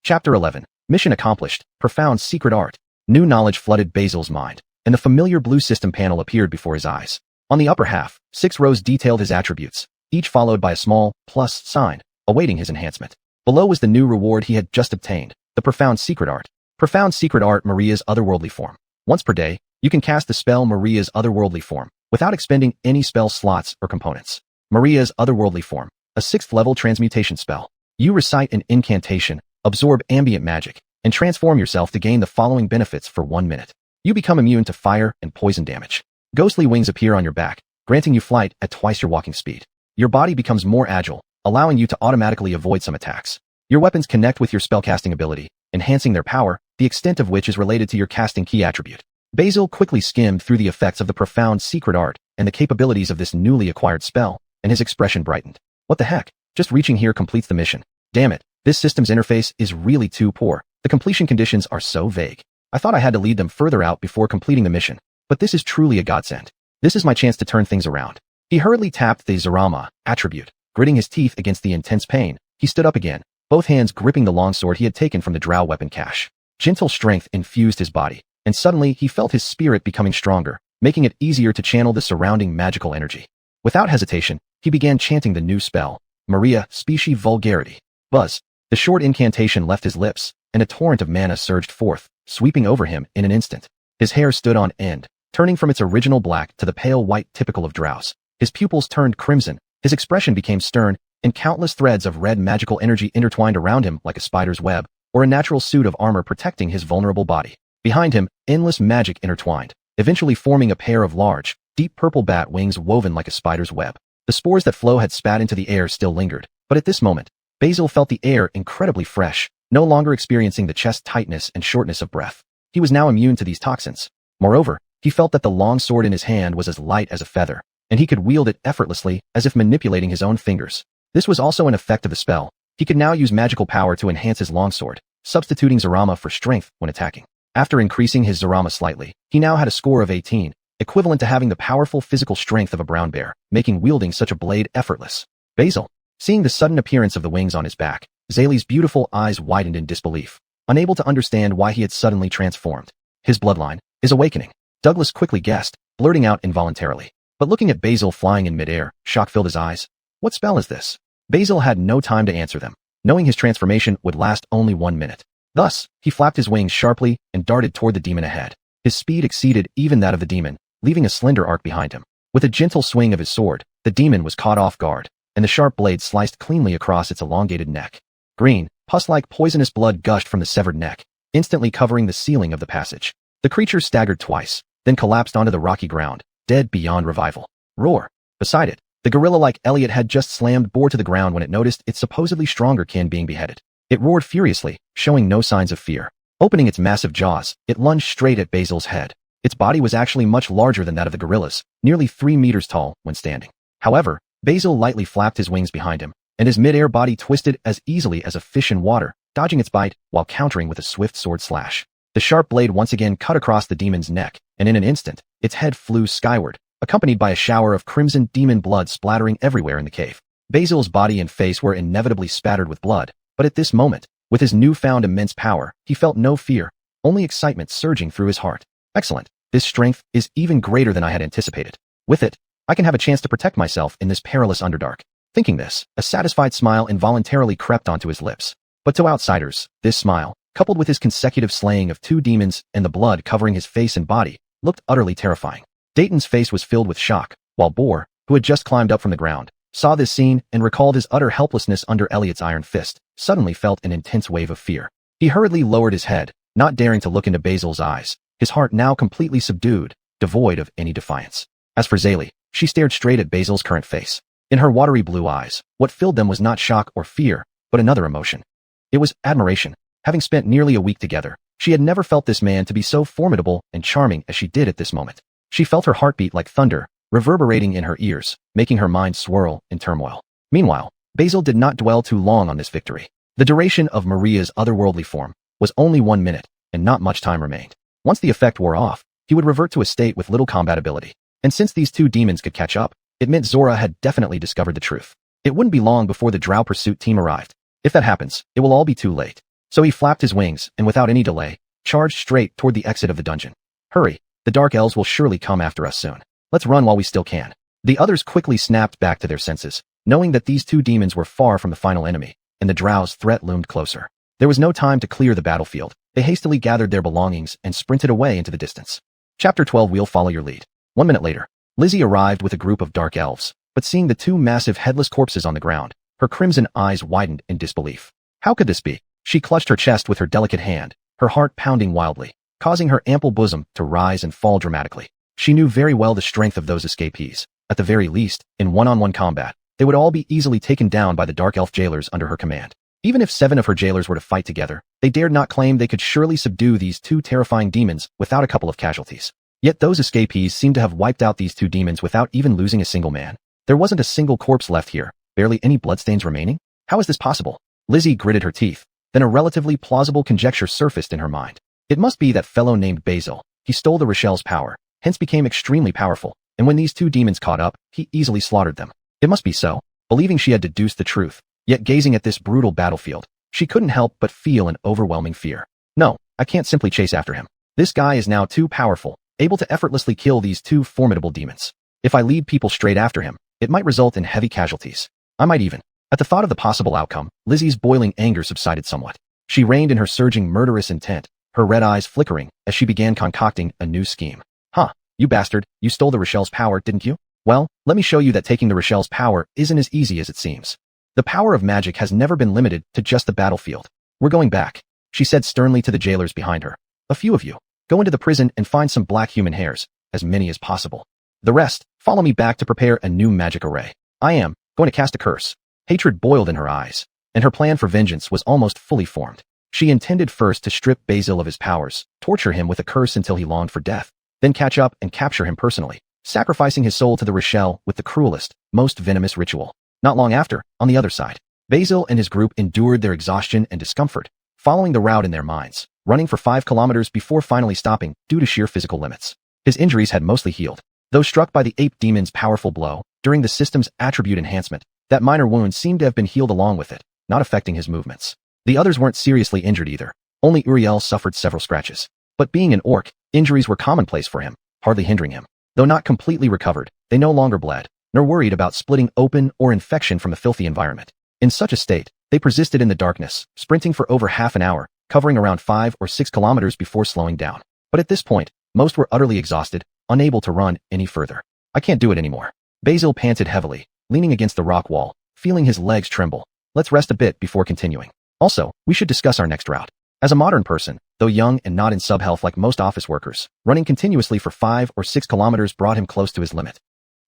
Chapter 11. Mission accomplished. Profound secret art. New knowledge flooded Basil's mind, and the familiar blue system panel appeared before his eyes. On the upper half, 6 rows detailed his attributes, each followed by a small plus sign, awaiting his enhancement. Below was the new reward he had just obtained, the profound secret art. Profound secret art, Maria's otherworldly form. Once per day, you can cast the spell Maria's otherworldly form, without expending any spell slots or components. Maria's otherworldly form, a 6th level transmutation spell. You recite an incantation, absorb ambient magic, and transform yourself to gain the following benefits for 1 minute. You become immune to fire and poison damage. Ghostly wings appear on your back, granting you flight at twice your walking speed. Your body becomes more agile, allowing you to automatically avoid some attacks. Your weapons connect with your spellcasting ability, enhancing their power, the extent of which is related to your casting key attribute. Basil quickly skimmed through the effects of the profound secret art and the capabilities of this newly acquired spell, and his expression brightened. What the heck? Just reaching here completes the mission. Damn it, this system's interface is really too poor. The completion conditions are so vague. I thought I had to lead them further out before completing the mission, but this is truly a godsend. This is my chance to turn things around. He hurriedly tapped the Zarama attribute. Gritting his teeth against the intense pain, he stood up again, both hands gripping the longsword he had taken from the drow weapon cache. Gentle strength infused his body, and suddenly he felt his spirit becoming stronger, making it easier to channel the surrounding magical energy. Without hesitation, he began chanting the new spell, Maria Specie Vulgarity. Buzz. The short incantation left his lips, and a torrent of mana surged forth, sweeping over him in an instant. His hair stood on end, turning from its original black to the pale white typical of drows. His pupils turned crimson, his expression became stern, and countless threads of red magical energy intertwined around him like a spider's web, or a natural suit of armor protecting his vulnerable body. Behind him, endless magic intertwined, eventually forming a pair of large, deep purple bat wings woven like a spider's web. The spores that Flo had spat into the air still lingered, but at this moment, Basil felt the air incredibly fresh, no longer experiencing the chest tightness and shortness of breath. He was now immune to these toxins. Moreover, he felt that the long sword in his hand was as light as a feather, and he could wield it effortlessly as if manipulating his own fingers. This was also an effect of the spell. He could now use magical power to enhance his longsword, substituting Zarama for strength when attacking. After increasing his Zarama slightly, he now had a score of 18, equivalent to having the powerful physical strength of a brown bear, making wielding such a blade effortless. Basil. Seeing the sudden appearance of the wings on his back, Zaylee's beautiful eyes widened in disbelief, unable to understand why he had suddenly transformed. His bloodline is awakening. Douglas quickly guessed, blurting out involuntarily. But looking at Basil flying in midair, shock filled his eyes. What spell is this? Basil had no time to answer them, knowing his transformation would last only 1 minute. Thus, he flapped his wings sharply and darted toward the demon ahead. His speed exceeded even that of the demon, leaving a slender arc behind him. With a gentle swing of his sword, the demon was caught off guard, and the sharp blade sliced cleanly across its elongated neck. Green, pus-like poisonous blood gushed from the severed neck, instantly covering the ceiling of the passage. The creature staggered twice, then collapsed onto the rocky ground, dead beyond revival. Roar. Beside it, the gorilla-like Elliot had just slammed bore to the ground when it noticed its supposedly stronger kin being beheaded. It roared furiously, showing no signs of fear. Opening its massive jaws, it lunged straight at Basil's head. Its body was actually much larger than that of the gorilla's, nearly 3 meters tall when standing. However, Basil lightly flapped his wings behind him, and his mid-air body twisted as easily as a fish in water, dodging its bite while countering with a swift sword slash. The sharp blade once again cut across the demon's neck, and in an instant, its head flew skyward, accompanied by a shower of crimson demon blood splattering everywhere in the cave. Basil's body and face were inevitably spattered with blood, but at this moment, with his newfound immense power, he felt no fear, only excitement surging through his heart. Excellent. This strength is even greater than I had anticipated. With it, I can have a chance to protect myself in this perilous Underdark. Thinking this, a satisfied smile involuntarily crept onto his lips. But to outsiders, this smile, coupled with his consecutive slaying of 2 demons and the blood covering his face and body, looked utterly terrifying. Dayton's face was filled with shock, while Boar, who had just climbed up from the ground, saw this scene and recalled his utter helplessness under Elliot's iron fist, suddenly felt an intense wave of fear. He hurriedly lowered his head, not daring to look into Basil's eyes, his heart now completely subdued, devoid of any defiance. As for Zaylee, she stared straight at Basil's current face. In her watery blue eyes, what filled them was not shock or fear, but another emotion. It was admiration. Having spent nearly a week together, she had never felt this man to be so formidable and charming as she did at this moment. She felt her heartbeat like thunder, reverberating in her ears, making her mind swirl in turmoil. Meanwhile, Basil did not dwell too long on this victory. The duration of Maria's otherworldly form was only 1 minute, and not much time remained. Once the effect wore off, he would revert to a state with little combatability. And since these two demons could catch up, it meant Zora had definitely discovered the truth. It wouldn't be long before the Drow pursuit team arrived. If that happens, it will all be too late. So he flapped his wings, and without any delay, charged straight toward the exit of the dungeon. Hurry, the Dark Elves will surely come after us soon. Let's run while we still can. The others quickly snapped back to their senses, knowing that these two demons were far from the final enemy, and the Drow's threat loomed closer. There was no time to clear the battlefield. They hastily gathered their belongings and sprinted away into the distance. Chapter 12. We'll follow your lead. 1 minute later, Lizzie arrived with a group of Dark Elves, but seeing the two massive headless corpses on the ground, her crimson eyes widened in disbelief. How could this be? She clutched her chest with her delicate hand, her heart pounding wildly, causing her ample bosom to rise and fall dramatically. She knew very well the strength of those escapees. At the very least, in one-on-one combat, they would all be easily taken down by the Dark Elf jailers under her command. Even if 7 of her jailers were to fight together, they dared not claim they could surely subdue these two terrifying demons without a couple of casualties. Yet those escapees seemed to have wiped out these two demons without even losing a single man. There wasn't a single corpse left here, barely any bloodstains remaining. How is this possible? Lizzie gritted her teeth. Then a relatively plausible conjecture surfaced in her mind. It must be that fellow named Basil. He stole the Rochelle's power, hence became extremely powerful, and when these two demons caught up, he easily slaughtered them. It must be so. Believing she had deduced the truth, yet gazing at this brutal battlefield, she couldn't help but feel an overwhelming fear. No, I can't simply chase after him. This guy is now too powerful, able to effortlessly kill these two formidable demons. If I lead people straight after him, it might result in heavy casualties. I might even. At the thought of the possible outcome, Lizzie's boiling anger subsided somewhat. She reined in her surging murderous intent, her red eyes flickering as she began concocting a new scheme. Huh, you bastard, you stole the Rochelle's power, didn't you? Well, let me show you that taking the Rochelle's power isn't as easy as it seems. The power of magic has never been limited to just the battlefield. We're going back, she said sternly to the jailers behind her. A few of you, go into the prison and find some black human hairs, as many as possible. The rest, follow me back to prepare a new magic array. I am going to cast a curse. Hatred boiled in her eyes, and her plan for vengeance was almost fully formed. She intended first to strip Basil of his powers, torture him with a curse until he longed for death, then catch up and capture him personally, sacrificing his soul to the Rochelle with the cruelest, most venomous ritual. Not long after, on the other side, Basil and his group endured their exhaustion and discomfort, following the route in their minds, running for 5 kilometers before finally stopping due to sheer physical limits. His injuries had mostly healed, though struck by the ape demon's powerful blow during the system's attribute enhancement. That minor wound seemed to have been healed along with it, not affecting his movements. The others weren't seriously injured either. Only Uriel suffered several scratches. But being an orc, injuries were commonplace for him, hardly hindering him. Though not completely recovered, they no longer bled, nor worried about splitting open or infection from the filthy environment. In such a state, they persisted in the darkness, sprinting for over half an hour, covering around 5 or 6 kilometers before slowing down. But at this point, most were utterly exhausted, unable to run any further. I can't do it anymore. Basil panted heavily, leaning against the rock wall, feeling his legs tremble. Let's rest a bit before continuing. Also, we should discuss our next route. As a modern person, though young and not in sub-health like most office workers, running continuously for 5 or 6 kilometers brought him close to his limit.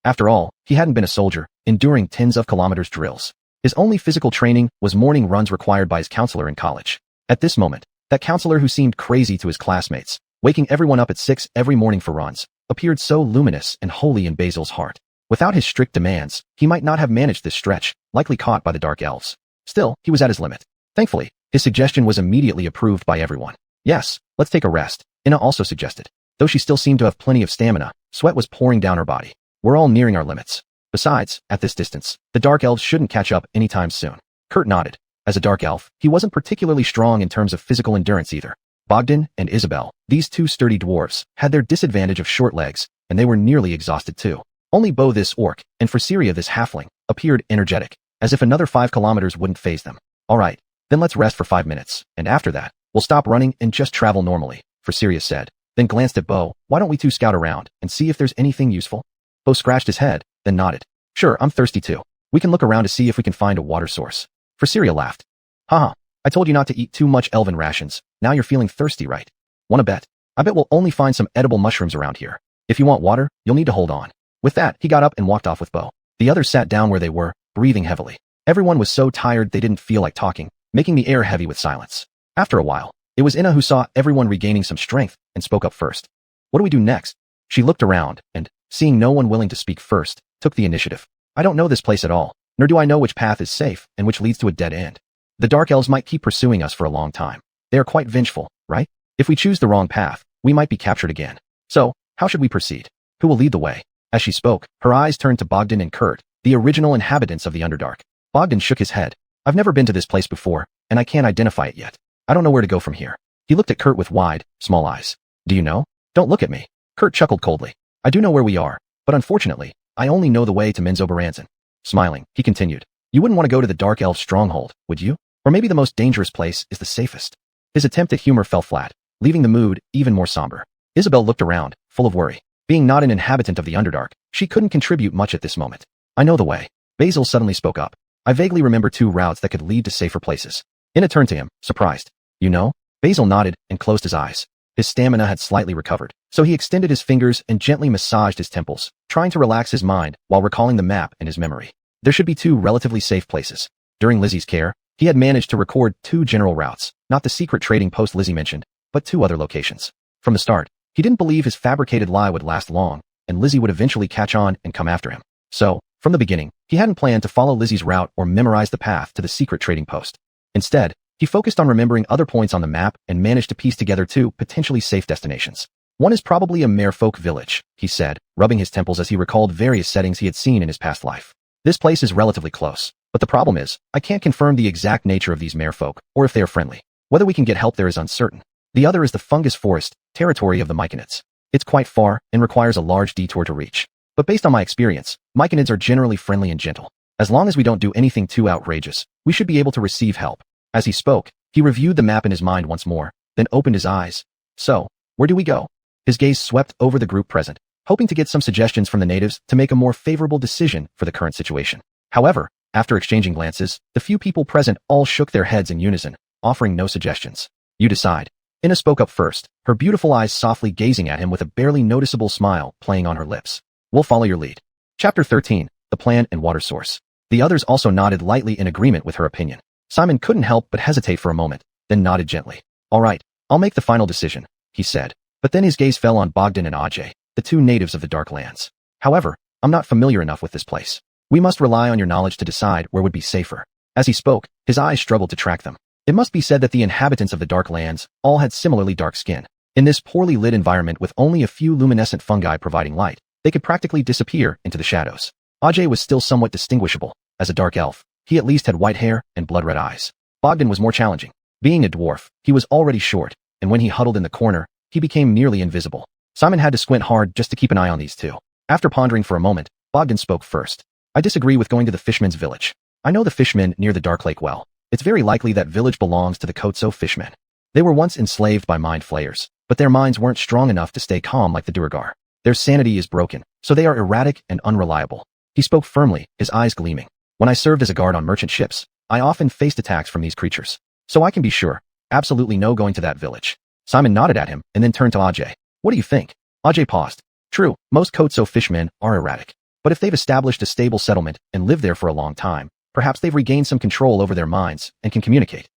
After all, he hadn't been a soldier, enduring tens of kilometers drills. His only physical training was morning runs required by his counselor in college. At this moment, that counselor who seemed crazy to his classmates, waking everyone up at 6 every morning for runs, appeared so luminous and holy in Basil's heart. Without his strict demands, he might not have managed this stretch, likely caught by the Dark Elves. Still, he was at his limit. Thankfully, his suggestion was immediately approved by everyone. Yes, let's take a rest, Inna also suggested. Though she still seemed to have plenty of stamina, sweat was pouring down her body. We're all nearing our limits. Besides, at this distance, the Dark Elves shouldn't catch up anytime soon. Kurt nodded. As a Dark Elf, he wasn't particularly strong in terms of physical endurance either. Bogdan and Isabel, these two sturdy dwarfs, had their disadvantage of short legs, and they were nearly exhausted too. Only Bo, this orc, and Fraseria, this halfling, appeared energetic, as if another 5 kilometers wouldn't faze them. All right, then let's rest for 5 minutes, and after that, we'll stop running and just travel normally, Fraseria said. then glanced at Bo. Why don't we two scout around and see if there's anything useful? Bo scratched his head, then nodded. Sure, I'm thirsty too. We can look around to see if we can find a water source. Forsyria laughed. Haha, I told you not to eat too much elven rations. Now you're feeling thirsty, right? Wanna bet? I bet we'll only find some edible mushrooms around here. If you want water, you'll need to hold on. With that, he got up and walked off with Bo. The others sat down where they were, breathing heavily. Everyone was so tired they didn't feel like talking, making the air heavy with silence. After a while, it was Inna who saw everyone regaining some strength and spoke up first. What do we do next? She looked around and, seeing no one willing to speak first, took the initiative. I don't know this place at all, nor do I know which path is safe and which leads to a dead end. The Dark Elves might keep pursuing us for a long time. They are quite vengeful, right? If we choose the wrong path, we might be captured again. So, how should we proceed? Who will lead the way? As she spoke, her eyes turned to Bogdan and Kurt, the original inhabitants of the Underdark. Bogdan shook his head. I've never been to this place before, and I can't identify it yet. I don't know where to go from here. He looked at Kurt with wide, small eyes. Do you know? Don't look at me. Kurt chuckled coldly. I do know where we are, but unfortunately, I only know the way to Menzoberranzan. Smiling, he continued. You wouldn't want to go to the Dark Elf stronghold, would you? Or maybe the most dangerous place is the safest. His attempt at humor fell flat, leaving the mood even more somber. Isabel looked around, full of worry. Being not an inhabitant of the Underdark, she couldn't contribute much at this moment. I know the way. Basil suddenly spoke up. I vaguely remember 2 routes that could lead to safer places. Inna turned to him, surprised. You know? Basil nodded and closed his eyes. His stamina had slightly recovered, so he extended his fingers and gently massaged his temples, trying to relax his mind while recalling the map in his memory. There should be 2 relatively safe places. During Lizzie's care, he had managed to record 2 general routes, not the secret trading post Lizzie mentioned, but 2 other locations. From the start, he didn't believe his fabricated lie would last long, and Lizzie would eventually catch on and come after him. So, from the beginning, he hadn't planned to follow Lizzie's route or memorize the path to the secret trading post. Instead, he focused on remembering other points on the map and managed to piece together 2 potentially safe destinations. One is probably a merfolk village, he said, rubbing his temples as he recalled various settings he had seen in his past life. This place is relatively close, but the problem is, I can't confirm the exact nature of these merfolk, or if they are friendly. Whether we can get help there is uncertain. The other is the fungus forest, territory of the Myconids. It's quite far and requires a large detour to reach. But based on my experience, Myconids are generally friendly and gentle. As long as we don't do anything too outrageous, we should be able to receive help. As he spoke, he reviewed the map in his mind once more, then opened his eyes. So, where do we go? His gaze swept over the group present, hoping to get some suggestions from the natives to make a more favorable decision for the current situation. However, after exchanging glances, the few people present all shook their heads in unison, offering no suggestions. You decide. Inna spoke up first, her beautiful eyes softly gazing at him with a barely noticeable smile playing on her lips. We'll follow your lead. Chapter 13, The Plan and Water Source. The others also nodded lightly in agreement with her opinion. Simon couldn't help but hesitate for a moment, then nodded gently. All right, I'll make the final decision, he said. But then his gaze fell on Bogdan and Ajay, the 2 natives of the Dark Lands. However, I'm not familiar enough with this place. We must rely on your knowledge to decide where would be safer. As he spoke, his eyes struggled to track them. It must be said that the inhabitants of the Dark Lands all had similarly dark skin. In this poorly lit environment with only a few luminescent fungi providing light, they could practically disappear into the shadows. Ajay was still somewhat distinguishable. As a dark elf, he at least had white hair and blood-red eyes. Bogdan was more challenging. Being a dwarf, he was already short, and when he huddled in the corner, he became nearly invisible. Simon had to squint hard just to keep an eye on these 2. After pondering for a moment, Bogdan spoke first. I disagree with going to the Fishmen's village. I know the fishmen near the Dark Lake well. It's very likely that village belongs to the Kotso fishmen. They were once enslaved by mind flayers, but their minds weren't strong enough to stay calm like the Duergar. Their sanity is broken, so they are erratic and unreliable. He spoke firmly, his eyes gleaming. When I served as a guard on merchant ships, I often faced attacks from these creatures. So I can be sure, absolutely no going to that village. Simon nodded at him and then turned to Ajay. What do you think? Ajay paused. True, most Kotso fishmen are erratic. But if they've established a stable settlement and lived there for a long time, perhaps they've regained some control over their minds and can communicate.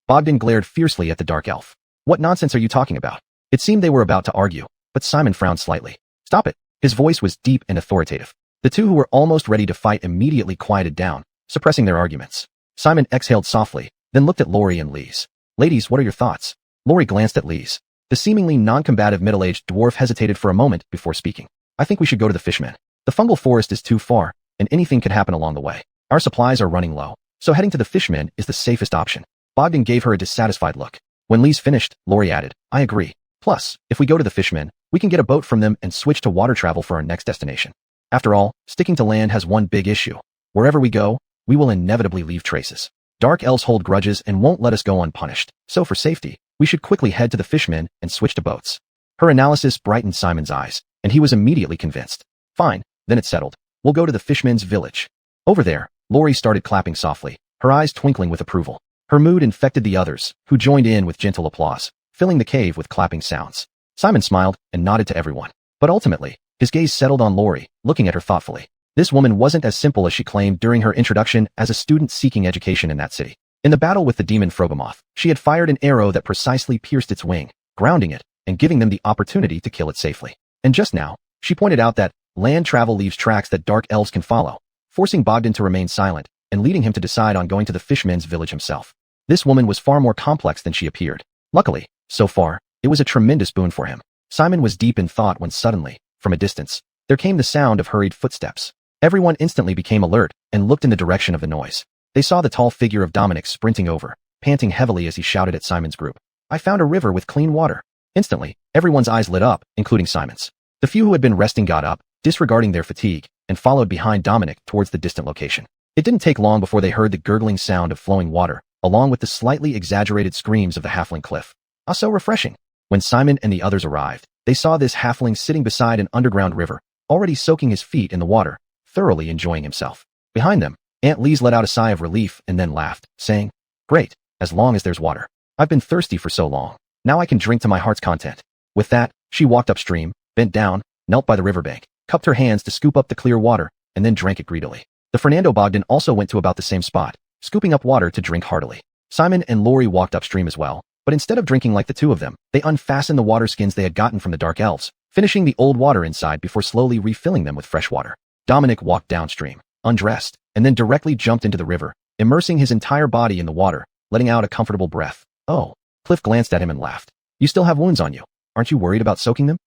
Bogdan glared fiercely at the dark elf. What nonsense are you talking about? It seemed they were about to argue, but Simon frowned slightly. Stop it. His voice was deep and authoritative. The 2 who were almost ready to fight immediately quieted down, suppressing their arguments. Simon exhaled softly, then looked at Lori and Lise. Ladies, what are your thoughts? Lori glanced at Lise. The seemingly non-combative middle-aged dwarf hesitated for a moment before speaking. I think we should go to the Fishmen. The fungal forest is too far, and anything could happen along the way. Our supplies are running low, so heading to the Fishmen is the safest option. Bogdan gave her a dissatisfied look. When Lise finished, Lori added, I agree. Plus, if we go to the Fishmen, we can get a boat from them and switch to water travel for our next destination. After all, sticking to land has one big issue. Wherever we go, we will inevitably leave traces. Dark elves hold grudges and won't let us go unpunished, so for safety, we should quickly head to the Fishmen and switch to boats. Her analysis brightened Simon's eyes, and he was immediately convinced. Fine, then it's settled. We'll go to the Fishman's village. Over there, Lori started clapping softly, her eyes twinkling with approval. Her mood infected the others, who joined in with gentle applause, filling the cave with clapping sounds. Simon smiled and nodded to everyone. But ultimately, his gaze settled on Lori, looking at her thoughtfully. This woman wasn't as simple as she claimed during her introduction as a student seeking education in that city. In the battle with the demon Frogomoth, she had fired an arrow that precisely pierced its wing, grounding it, and giving them the opportunity to kill it safely. And just now, she pointed out that land travel leaves tracks that dark elves can follow, forcing Bogdan to remain silent and leading him to decide on going to the Fishman's village himself. This woman was far more complex than she appeared. Luckily, so far, it was a tremendous boon for him. Simon was deep in thought when suddenly, from a distance, there came the sound of hurried footsteps. Everyone instantly became alert and looked in the direction of the noise. They saw the tall figure of Dominic sprinting over, panting heavily as he shouted at Simon's group. I found a river with clean water. Instantly, everyone's eyes lit up, including Simon's. The few who had been resting got up, disregarding their fatigue, and followed behind Dominic towards the distant location. It didn't take long before they heard the gurgling sound of flowing water, along with the slightly exaggerated screams of the halfling Cliff. Ah, so refreshing. When Simon and the others arrived, they saw this halfling sitting beside an underground river, already soaking his feet in the water, thoroughly enjoying himself. Behind them, Aunt Lise let out a sigh of relief and then laughed, saying, Great, as long as there's water. I've been thirsty for so long. Now I can drink to my heart's content. With that, she walked upstream, bent down, knelt by the riverbank, cupped her hands to scoop up the clear water, and then drank it greedily. The Fernando Bogdan also went to about the same spot, scooping up water to drink heartily. Simon and Lori walked upstream as well, but instead of drinking like the two of them, they unfastened the water skins they had gotten from the dark elves, finishing the old water inside before slowly refilling them with fresh water. Dominic walked downstream, undressed, and then directly jumped into the river, immersing his entire body in the water, letting out a comfortable breath. Oh. Cliff glanced at him and laughed. You still have wounds on you. Aren't you worried about soaking them?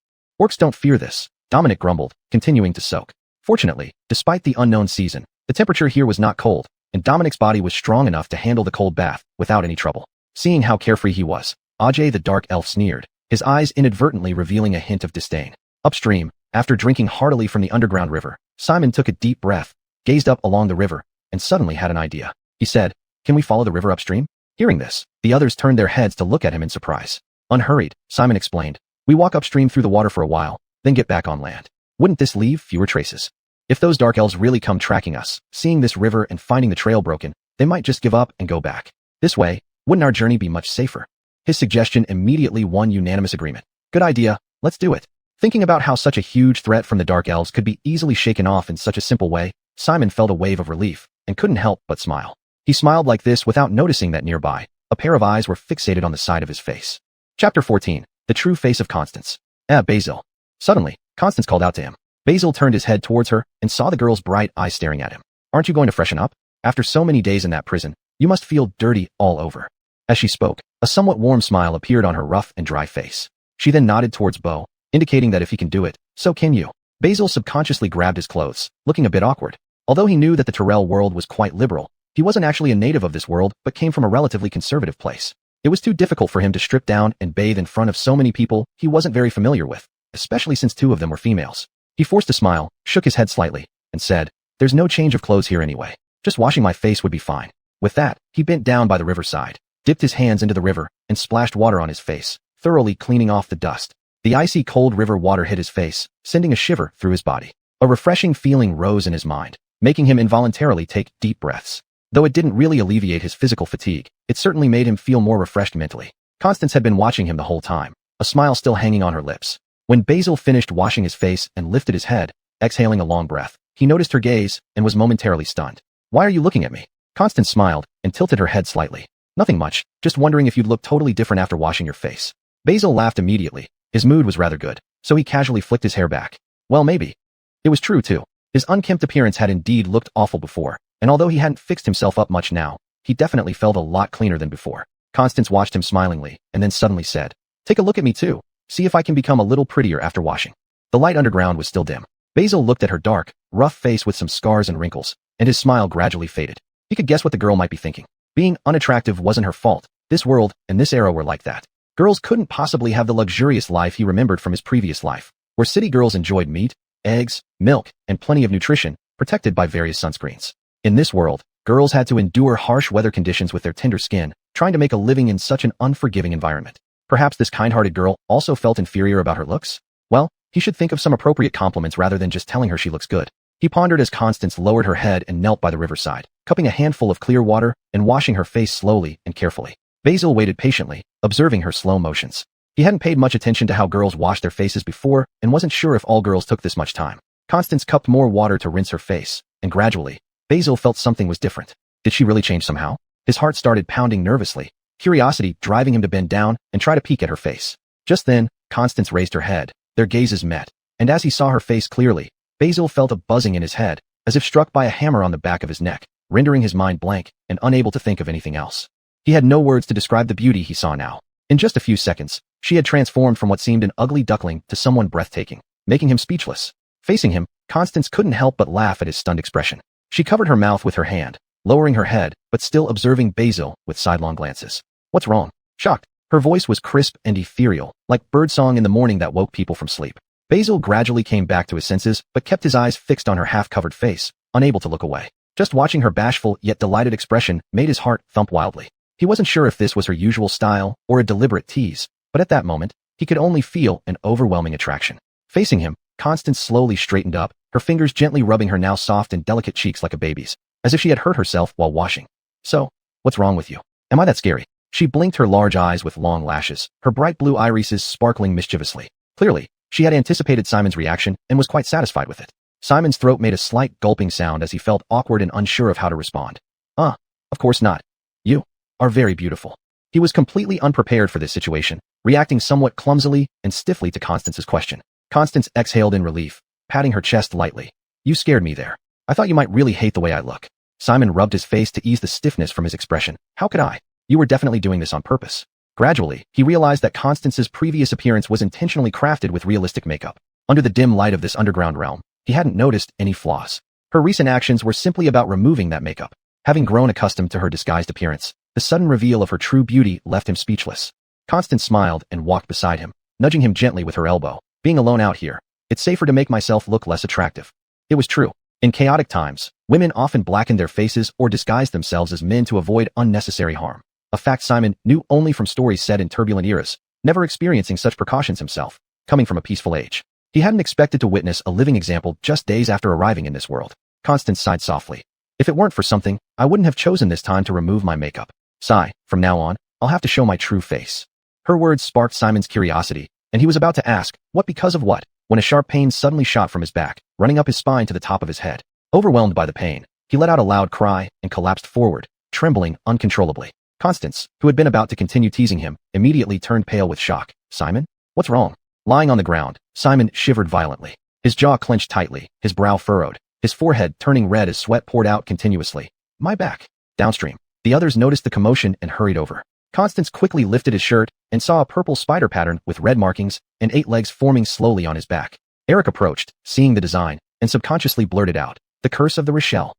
Orcs don't fear this, Dominic grumbled, continuing to soak. Fortunately, despite the unknown season, the temperature here was not cold, and Dominic's body was strong enough to handle the cold bath without any trouble. Seeing how carefree he was, Ajay the dark elf sneered, his eyes inadvertently revealing a hint of disdain. Upstream, after drinking heartily from the underground river, Simon took a deep breath, gazed up along the river, and suddenly had an idea. He said, Can we follow the river upstream? Hearing this, the others turned their heads to look at him in surprise. Unhurried, Simon explained, We walk upstream through the water for a while, then get back on land. Wouldn't this leave fewer traces? If those dark elves really come tracking us, seeing this river and finding the trail broken, they might just give up and go back. This way, wouldn't our journey be much safer? His suggestion immediately won unanimous agreement. Good idea, let's do it. Thinking about how such a huge threat from the dark elves could be easily shaken off in such a simple way, Simon felt a wave of relief, and couldn't help but smile. He smiled like this without noticing that nearby, a pair of eyes were fixated on the side of his face. Chapter 14. The True Face of Constance. Basil. Suddenly, Constance called out to him. Basil turned his head towards her and saw the girl's bright eyes staring at him. Aren't you going to freshen up? After so many days in that prison, you must feel dirty all over. As she spoke, a somewhat warm smile appeared on her rough and dry face. She then nodded towards Bo, indicating that if he can do it, so can you. Basil subconsciously grabbed his clothes, looking a bit awkward. Although he knew that the Tyrell world was quite liberal, he wasn't actually a native of this world but came from a relatively conservative place. It was too difficult for him to strip down and bathe in front of so many people he wasn't very familiar with, especially since two of them were females. He forced a smile, shook his head slightly, and said, There's no change of clothes here anyway. Just washing my face would be fine. With that, he bent down by the riverside, dipped his hands into the river, and splashed water on his face, thoroughly cleaning off the dust. The icy cold river water hit his face, sending a shiver through his body. A refreshing feeling rose in his mind, making him involuntarily take deep breaths. Though it didn't really alleviate his physical fatigue, it certainly made him feel more refreshed mentally. Constance had been watching him the whole time, a smile still hanging on her lips. When Basil finished washing his face and lifted his head, exhaling a long breath, he noticed her gaze and was momentarily stunned. Why are you looking at me? Constance smiled and tilted her head slightly. Nothing much, just wondering if you'd look totally different after washing your face. Basil laughed immediately. His mood was rather good, so he casually flicked his hair back. Well, maybe. It was true too. His unkempt appearance had indeed looked awful before, and although he hadn't fixed himself up much now, he definitely felt a lot cleaner than before. Constance watched him smilingly, and then suddenly said, Take a look at me too. See if I can become a little prettier after washing. The light underground was still dim. Basil looked at her dark, rough face with some scars and wrinkles, and his smile gradually faded. He could guess what the girl might be thinking. Being unattractive wasn't her fault. This world and this era were like that. Girls couldn't possibly have the luxurious life he remembered from his previous life, where city girls enjoyed meat, eggs, milk, and plenty of nutrition, protected by various sunscreens. In this world, girls had to endure harsh weather conditions with their tender skin, trying to make a living in such an unforgiving environment. Perhaps this kind-hearted girl also felt inferior about her looks? Well, he should think of some appropriate compliments rather than just telling her she looks good. He pondered as Constance lowered her head and knelt by the riverside, cupping a handful of clear water and washing her face slowly and carefully. Basil waited patiently, observing her slow motions. He hadn't paid much attention to how girls washed their faces before and wasn't sure if all girls took this much time. Constance cupped more water to rinse her face, and gradually, Basil felt something was different. Did she really change somehow? His heart started pounding nervously, curiosity driving him to bend down and try to peek at her face. Just then, Constance raised her head. Their gazes met, and as he saw her face clearly, Basil felt a buzzing in his head, as if struck by a hammer on the back of his neck, rendering his mind blank and unable to think of anything else. He had no words to describe the beauty he saw now. In just a few seconds, she had transformed from what seemed an ugly duckling to someone breathtaking, making him speechless. Facing him, Constance couldn't help but laugh at his stunned expression. She covered her mouth with her hand, lowering her head, but still observing Basil with sidelong glances. What's wrong? Shocked. Her voice was crisp and ethereal, like birdsong in the morning that woke people from sleep. Basil gradually came back to his senses, but kept his eyes fixed on her half-covered face, unable to look away. Just watching her bashful yet delighted expression made his heart thump wildly. He wasn't sure if this was her usual style or a deliberate tease, but at that moment, he could only feel an overwhelming attraction. Facing him, Constance slowly straightened up, her fingers gently rubbing her now soft and delicate cheeks like a baby's, as if she had hurt herself while washing. So, what's wrong with you? Am I that scary? She blinked her large eyes with long lashes, her bright blue irises sparkling mischievously. Clearly, she had anticipated Simon's reaction and was quite satisfied with it. Simon's throat made a slight gulping sound as he felt awkward and unsure of how to respond. Of course not. You are very beautiful. He was completely unprepared for this situation, reacting somewhat clumsily and stiffly to Constance's question. Constance exhaled in relief, patting her chest lightly. You scared me there. I thought you might really hate the way I look. Simon rubbed his face to ease the stiffness from his expression. How could I? You were definitely doing this on purpose. Gradually, he realized that Constance's previous appearance was intentionally crafted with realistic makeup. Under the dim light of this underground realm, he hadn't noticed any flaws. Her recent actions were simply about removing that makeup. Having grown accustomed to her disguised appearance, the sudden reveal of her true beauty left him speechless. Constance smiled and walked beside him, nudging him gently with her elbow. Being alone out here, it's safer to make myself look less attractive. It was true. In chaotic times, women often blackened their faces or disguised themselves as men to avoid unnecessary harm. A fact Simon knew only from stories said in turbulent eras, never experiencing such precautions himself, coming from a peaceful age. He hadn't expected to witness a living example just days after arriving in this world. Constance sighed softly. If it weren't for something, I wouldn't have chosen this time to remove my makeup. Sigh, from now on, I'll have to show my true face. Her words sparked Simon's curiosity, and he was about to ask, what because of what, when a sharp pain suddenly shot from his back, running up his spine to the top of his head. Overwhelmed by the pain, he let out a loud cry and collapsed forward, trembling uncontrollably. Constance, who had been about to continue teasing him, immediately turned pale with shock. Simon? What's wrong? Lying on the ground, Simon shivered violently. His jaw clenched tightly, his brow furrowed, his forehead turning red as sweat poured out continuously. My back. Downstream. The others noticed the commotion and hurried over. Constance quickly lifted his shirt and saw a purple spider pattern with red markings and 8 legs forming slowly on his back. Eric approached, seeing the design, and subconsciously blurted out, The Curse of the Rochelle.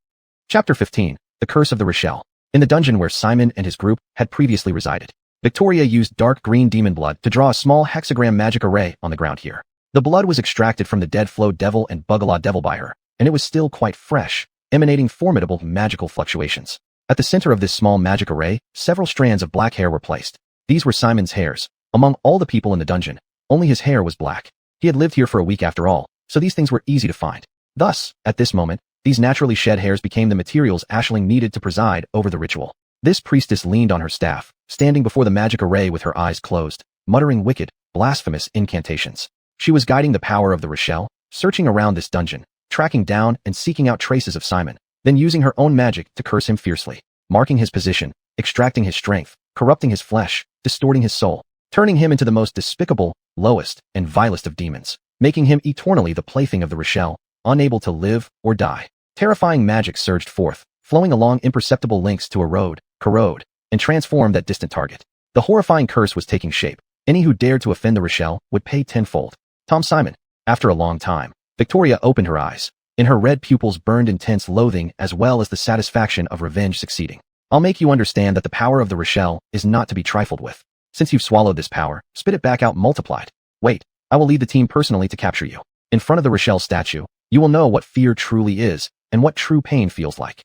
Chapter 15, The Curse of the Rochelle. In the dungeon where Simon and his group had previously resided, Victoria used dark green demon blood to draw a small hexagram magic array on the ground here. The blood was extracted from the dead Flow Devil and Bugala Devil by her, and it was still quite fresh, emanating formidable magical fluctuations. At the center of this small magic array, several strands of black hair were placed. These were Simon's hairs. Among all the people in the dungeon, only his hair was black. He had lived here for a week after all, so these things were easy to find. Thus, at this moment, these naturally shed hairs became the materials Aisling needed to preside over the ritual. This priestess leaned on her staff, standing before the magic array with her eyes closed, muttering wicked, blasphemous incantations. She was guiding the power of the Rochelle, searching around this dungeon, tracking down and seeking out traces of Simon, then using her own magic to curse him fiercely, marking his position, extracting his strength, corrupting his flesh, distorting his soul, turning him into the most despicable, lowest, and vilest of demons, making him eternally the plaything of the Rochelle, unable to live or die. Terrifying magic surged forth, flowing along imperceptible links to erode, corrode, and transform that distant target. The horrifying curse was taking shape. Any who dared to offend the Rochelle would pay tenfold. Tom Simon. After a long time, Victoria opened her eyes. In her red pupils burned intense loathing as well as the satisfaction of revenge succeeding. I'll make you understand that the power of the Rochelle is not to be trifled with. Since you've swallowed this power, spit it back out multiplied. Wait, I will lead the team personally to capture you. In front of the Rochelle statue, you will know what fear truly is and what true pain feels like.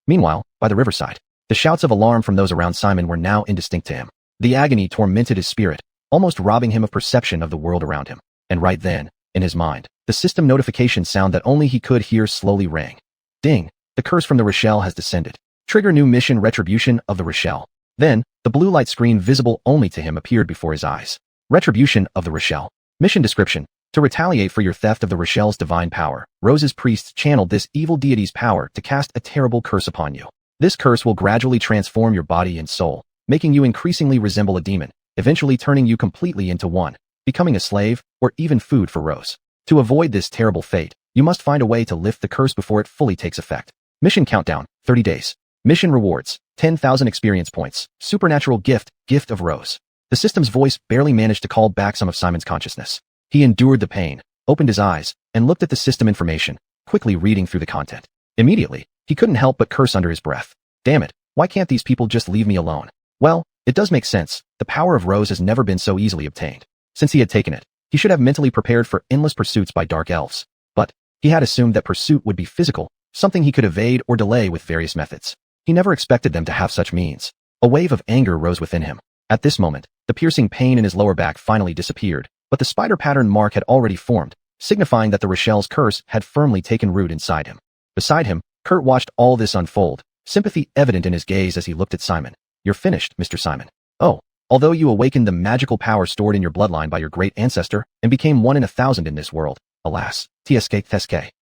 Meanwhile, by the riverside, the shouts of alarm from those around Simon were now indistinct to him. The agony tormented his spirit, almost robbing him of perception of the world around him. And right then, in his mind, the system notification sound that only he could hear slowly rang. Ding! The curse from the Rochelle has descended. Trigger new mission Retribution of the Rochelle. Then, the blue light screen visible only to him appeared before his eyes. Retribution of the Rochelle. Mission description. To retaliate for your theft of the Rochelle's divine power, Rose's priests channeled this evil deity's power to cast a terrible curse upon you. This curse will gradually transform your body and soul, making you increasingly resemble a demon, eventually turning you completely into one, becoming a slave, or even food for Rose. To avoid this terrible fate, you must find a way to lift the curse before it fully takes effect. Mission countdown, 30 days. Mission rewards, 10,000 experience points. Supernatural gift, Gift of Rose. The system's voice barely managed to call back some of Simon's consciousness. He endured the pain, opened his eyes, and looked at the system information, quickly reading through the content. Immediately, he couldn't help but curse under his breath. Damn it, why can't these people just leave me alone? Well, it does make sense. The power of Rose has never been so easily obtained. Since he had taken it, he should have mentally prepared for endless pursuits by dark elves. But he had assumed that pursuit would be physical, something he could evade or delay with various methods. He never expected them to have such means. A wave of anger rose within him. At this moment, the piercing pain in his lower back finally disappeared, but the spider pattern mark had already formed, signifying that the Rochelle's curse had firmly taken root inside him. Beside him, Kurt watched all this unfold, sympathy evident in his gaze as he looked at Simon. You're finished, Mr. Simon. Oh, although you awakened the magical power stored in your bloodline by your great ancestor and became 1 in 1,000 in this world, alas, tsk.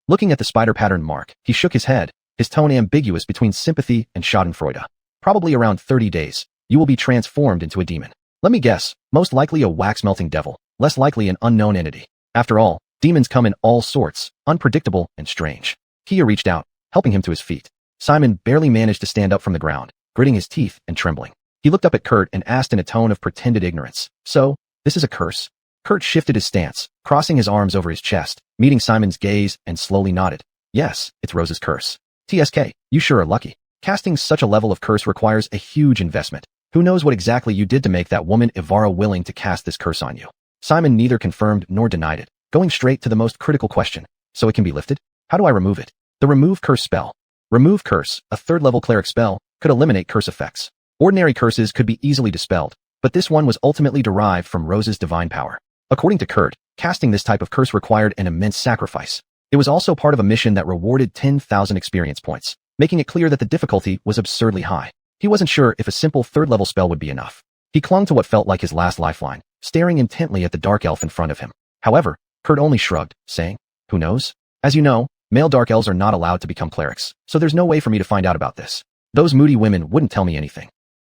Looking at the spider pattern mark, he shook his head, his tone ambiguous between sympathy and schadenfreude. Probably around 30 days, you will be transformed into a demon. Let me guess, most likely a wax-melting devil, less likely an unknown entity. After all, demons come in all sorts, unpredictable and strange. Kia reached out, helping him to his feet. Simon barely managed to stand up from the ground, gritting his teeth and trembling. He looked up at Kurt and asked in a tone of pretended ignorance. So, this is a curse? Kurt shifted his stance, crossing his arms over his chest, meeting Simon's gaze and slowly nodded. Yes, it's Rose's curse. TSK, you sure are lucky. Casting such a level of curse requires a huge investment. Who knows what exactly you did to make that woman Ivara willing to cast this curse on you? Simon neither confirmed nor denied it, going straight to the most critical question. So it can be lifted? How do I remove it? The Remove Curse spell. Remove Curse, a 3rd-level cleric spell, could eliminate curse effects. Ordinary curses could be easily dispelled, but this one was ultimately derived from Rose's divine power. According to Kurt, casting this type of curse required an immense sacrifice. It was also part of a mission that rewarded 10,000 experience points, making it clear that the difficulty was absurdly high. He wasn't sure if a simple 3rd-level spell would be enough. He clung to what felt like his last lifeline, staring intently at the dark elf in front of him. However, Kurt only shrugged, saying, who knows? As you know, male dark elves are not allowed to become clerics, so there's no way for me to find out about this. Those moody women wouldn't tell me anything.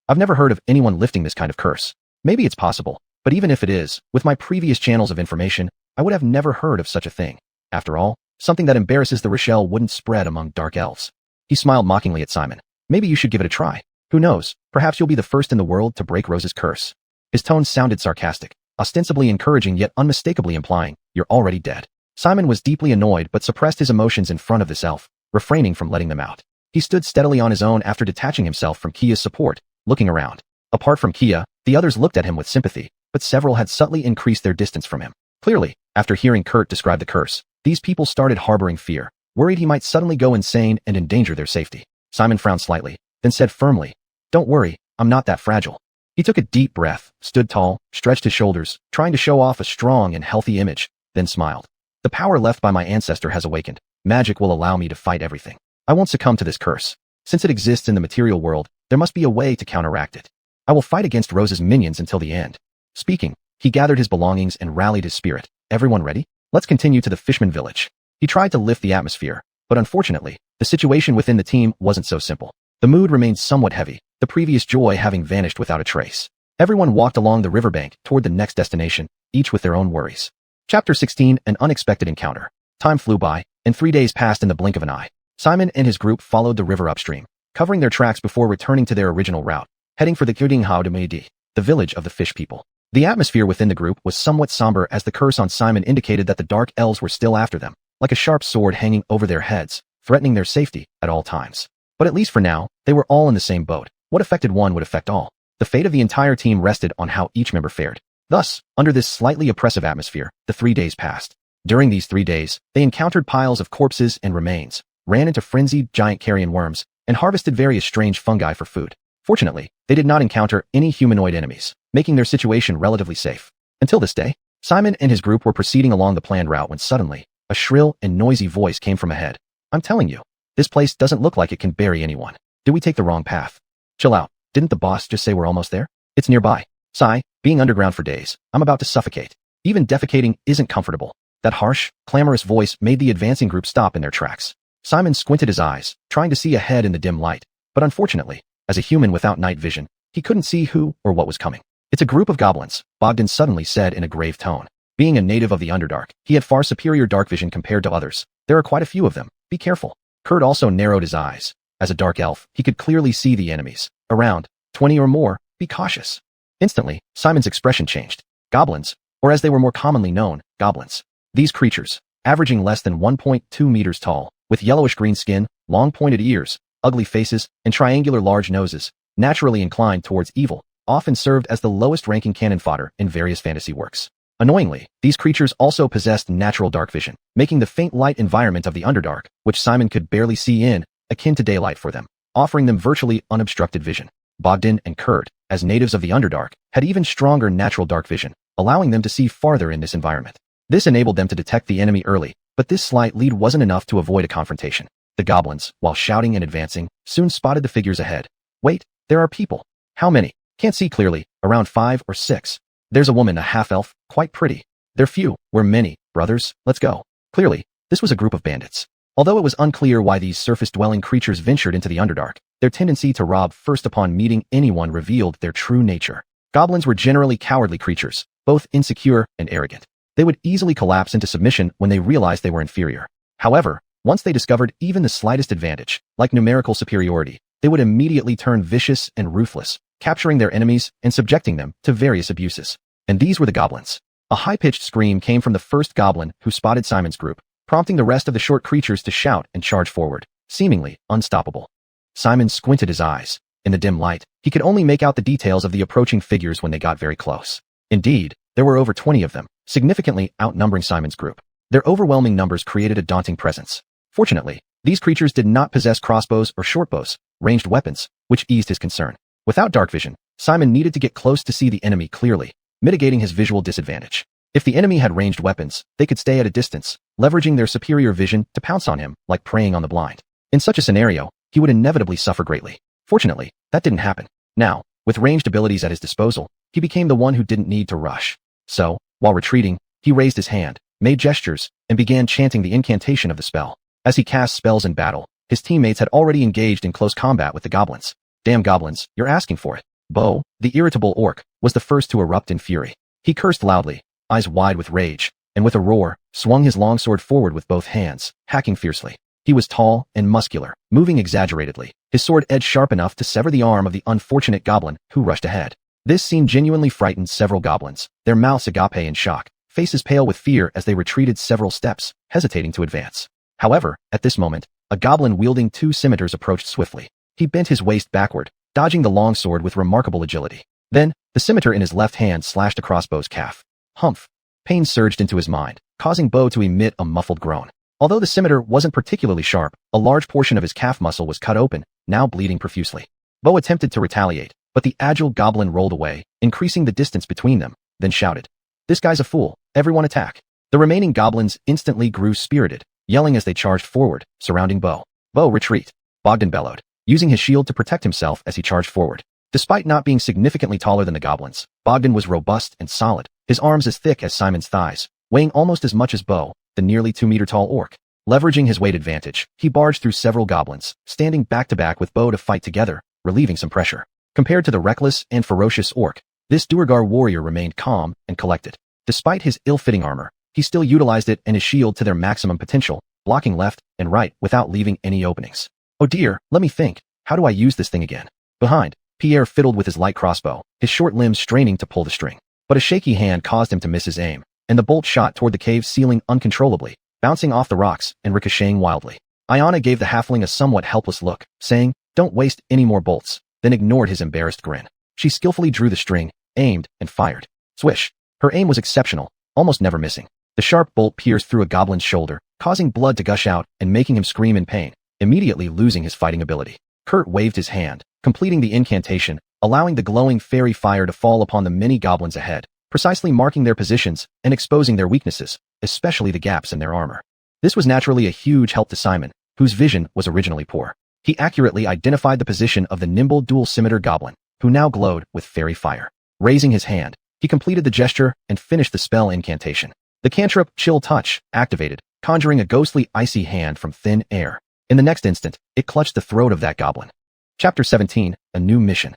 I've never heard of anyone lifting this kind of curse. Maybe it's possible, but even if it is, with my previous channels of information, I would have never heard of such a thing. After all, something that embarrasses the Rochelle wouldn't spread among dark elves. He smiled mockingly at Simon. Maybe you should give it a try. Who knows, perhaps you'll be the first in the world to break Rose's curse. His tone sounded sarcastic, ostensibly encouraging yet unmistakably implying, you're already dead. Simon was deeply annoyed but suppressed his emotions in front of this elf, refraining from letting them out. He stood steadily on his own after detaching himself from Kia's support, looking around. Apart from Kia, the others looked at him with sympathy, but several had subtly increased their distance from him. Clearly, after hearing Kurt describe the curse, these people started harboring fear, worried he might suddenly go insane and endanger their safety. Simon frowned slightly, then said firmly, don't worry, I'm not that fragile. He took a deep breath, stood tall, stretched his shoulders, trying to show off a strong and healthy image, then smiled. The power left by my ancestor has awakened. Magic will allow me to fight everything. I won't succumb to this curse. Since it exists in the material world, there must be a way to counteract it. I will fight against Rose's minions until the end. Speaking, he gathered his belongings and rallied his spirit. Everyone ready? Let's continue to the Fishman village. He tried to lift the atmosphere, but unfortunately, the situation within the team wasn't so simple. The mood remained somewhat heavy, the previous joy having vanished without a trace. Everyone walked along the riverbank toward the next destination, each with their own worries. Chapter 16, An Unexpected Encounter. Time flew by, and 3 days passed in the blink of an eye. Simon and his group followed the river upstream, covering their tracks before returning to their original route, heading for the Kyudinghao de Meidi, the village of the fish people. The atmosphere within the group was somewhat somber as the curse on Simon indicated that the dark elves were still after them, like a sharp sword hanging over their heads, threatening their safety at all times. But at least for now, they were all in the same boat. What affected one would affect all. The fate of the entire team rested on how each member fared. Thus, under this slightly oppressive atmosphere, the 3 days passed. During these 3 days, they encountered piles of corpses and remains, ran into frenzied giant carrion worms, and harvested various strange fungi for food. Fortunately, they did not encounter any humanoid enemies, making their situation relatively safe. Until this day, Simon and his group were proceeding along the planned route when suddenly, a shrill and noisy voice came from ahead. I'm telling you, this place doesn't look like it can bury anyone. Did we take the wrong path? Chill out. Didn't the boss just say we're almost there? It's nearby. Sigh, being underground for days, I'm about to suffocate. Even defecating isn't comfortable. That harsh, clamorous voice made the advancing group stop in their tracks. Simon squinted his eyes, trying to see ahead in the dim light, but unfortunately, as a human without night vision, he couldn't see who or what was coming. It's a group of goblins, Bogdan suddenly said in a grave tone. Being a native of the Underdark, he had far superior dark vision compared to others. There are quite a few of them. Be careful. Kurt also narrowed his eyes. As a dark elf, he could clearly see the enemies. Around 20 or more. Be cautious. Instantly, Simon's expression changed. Goblins, or as they were more commonly known, goblins. These creatures, averaging less than 1.2 meters tall, with yellowish-green skin, long pointed ears, ugly faces, and triangular large noses, naturally inclined towards evil, often served as the lowest-ranking cannon fodder in various fantasy works. Annoyingly, these creatures also possessed natural dark vision, making the faint light environment of the Underdark, which Simon could barely see in, akin to daylight for them, offering them virtually unobstructed vision. Bogdan and Kurt, as natives of the Underdark, had even stronger natural dark vision, allowing them to see farther in this environment. This enabled them to detect the enemy early, but this slight lead wasn't enough to avoid a confrontation. The goblins, while shouting and advancing, soon spotted the figures ahead. Wait, there are people. How many? Can't see clearly, around 5 or 6. There's a woman, a half-elf, quite pretty. They're few, we're many, brothers, let's go. Clearly, this was a group of bandits. Although it was unclear why these surface-dwelling creatures ventured into the Underdark, their tendency to rob first upon meeting anyone revealed their true nature. Goblins were generally cowardly creatures, both insecure and arrogant. They would easily collapse into submission when they realized they were inferior. However, once they discovered even the slightest advantage, like numerical superiority, they would immediately turn vicious and ruthless, capturing their enemies and subjecting them to various abuses. And these were the goblins. A high-pitched scream came from the first goblin who spotted Simon's group, prompting the rest of the short creatures to shout and charge forward, seemingly unstoppable. Simon squinted his eyes. In the dim light, he could only make out the details of the approaching figures when they got very close. Indeed, there were over 20 of them, significantly outnumbering Simon's group. Their overwhelming numbers created a daunting presence. Fortunately, these creatures did not possess crossbows or shortbows, ranged weapons, which eased his concern. Without dark vision, Simon needed to get close to see the enemy clearly, mitigating his visual disadvantage. If the enemy had ranged weapons, they could stay at a distance, leveraging their superior vision to pounce on him like preying on the blind. In such a scenario, he would inevitably suffer greatly. Fortunately, that didn't happen. Now, with ranged abilities at his disposal, he became the one who didn't need to rush. So, while retreating, he raised his hand, made gestures, and began chanting the incantation of the spell. As he cast spells in battle, his teammates had already engaged in close combat with the goblins. Damn goblins, you're asking for it. Bo, the irritable orc, was the first to erupt in fury. He cursed loudly, eyes wide with rage, and with a roar, swung his longsword forward with both hands, hacking fiercely. He was tall and muscular, moving exaggeratedly, his sword edge sharp enough to sever the arm of the unfortunate goblin who rushed ahead. This scene genuinely frightened several goblins, their mouths agape in shock, faces pale with fear as they retreated several steps, hesitating to advance. However, at this moment, a goblin wielding 2 scimitars approached swiftly. He bent his waist backward, dodging the longsword with remarkable agility. Then, the scimitar in his left hand slashed across Bo's calf. Humph! Pain surged into his mind, causing Bo to emit a muffled groan. Although the scimitar wasn't particularly sharp, a large portion of his calf muscle was cut open, now bleeding profusely. Bo attempted to retaliate, but the agile goblin rolled away, increasing the distance between them, then shouted, "This guy's a fool, everyone attack." The remaining goblins instantly grew spirited, yelling as they charged forward, surrounding Bo. "Bo, retreat!" Bogdan bellowed, using his shield to protect himself as he charged forward. Despite not being significantly taller than the goblins, Bogdan was robust and solid, his arms as thick as Simon's thighs, weighing almost as much as Bo, the nearly 2-meter-tall orc. Leveraging his weight advantage, he barged through several goblins, standing back-to-back with Bo to fight together, relieving some pressure. Compared to the reckless and ferocious orc, this Duergar warrior remained calm and collected. Despite his ill-fitting armor, he still utilized it and his shield to their maximum potential, blocking left and right without leaving any openings. Oh dear, let me think. How do I use this thing again? Behind, Pierre fiddled with his light crossbow, his short limbs straining to pull the string. But a shaky hand caused him to miss his aim, and the bolt shot toward the cave's ceiling uncontrollably, bouncing off the rocks and ricocheting wildly. Iana gave the halfling a somewhat helpless look, saying, "Don't waste any more bolts," then ignored his embarrassed grin. She skillfully drew the string, aimed, and fired. Swish! Her aim was exceptional, almost never missing. The sharp bolt pierced through a goblin's shoulder, causing blood to gush out and making him scream in pain, immediately losing his fighting ability. Kurt waved his hand, completing the incantation, allowing the glowing fairy fire to fall upon the many goblins ahead, precisely marking their positions and exposing their weaknesses, especially the gaps in their armor. This was naturally a huge help to Simon, whose vision was originally poor. He accurately identified the position of the nimble dual scimitar goblin, who now glowed with fairy fire. Raising his hand, he completed the gesture and finished the spell incantation. The cantrip Chill Touch activated, conjuring a ghostly icy hand from thin air. In the next instant, it clutched the throat of that goblin. Chapter 17, A New Mission.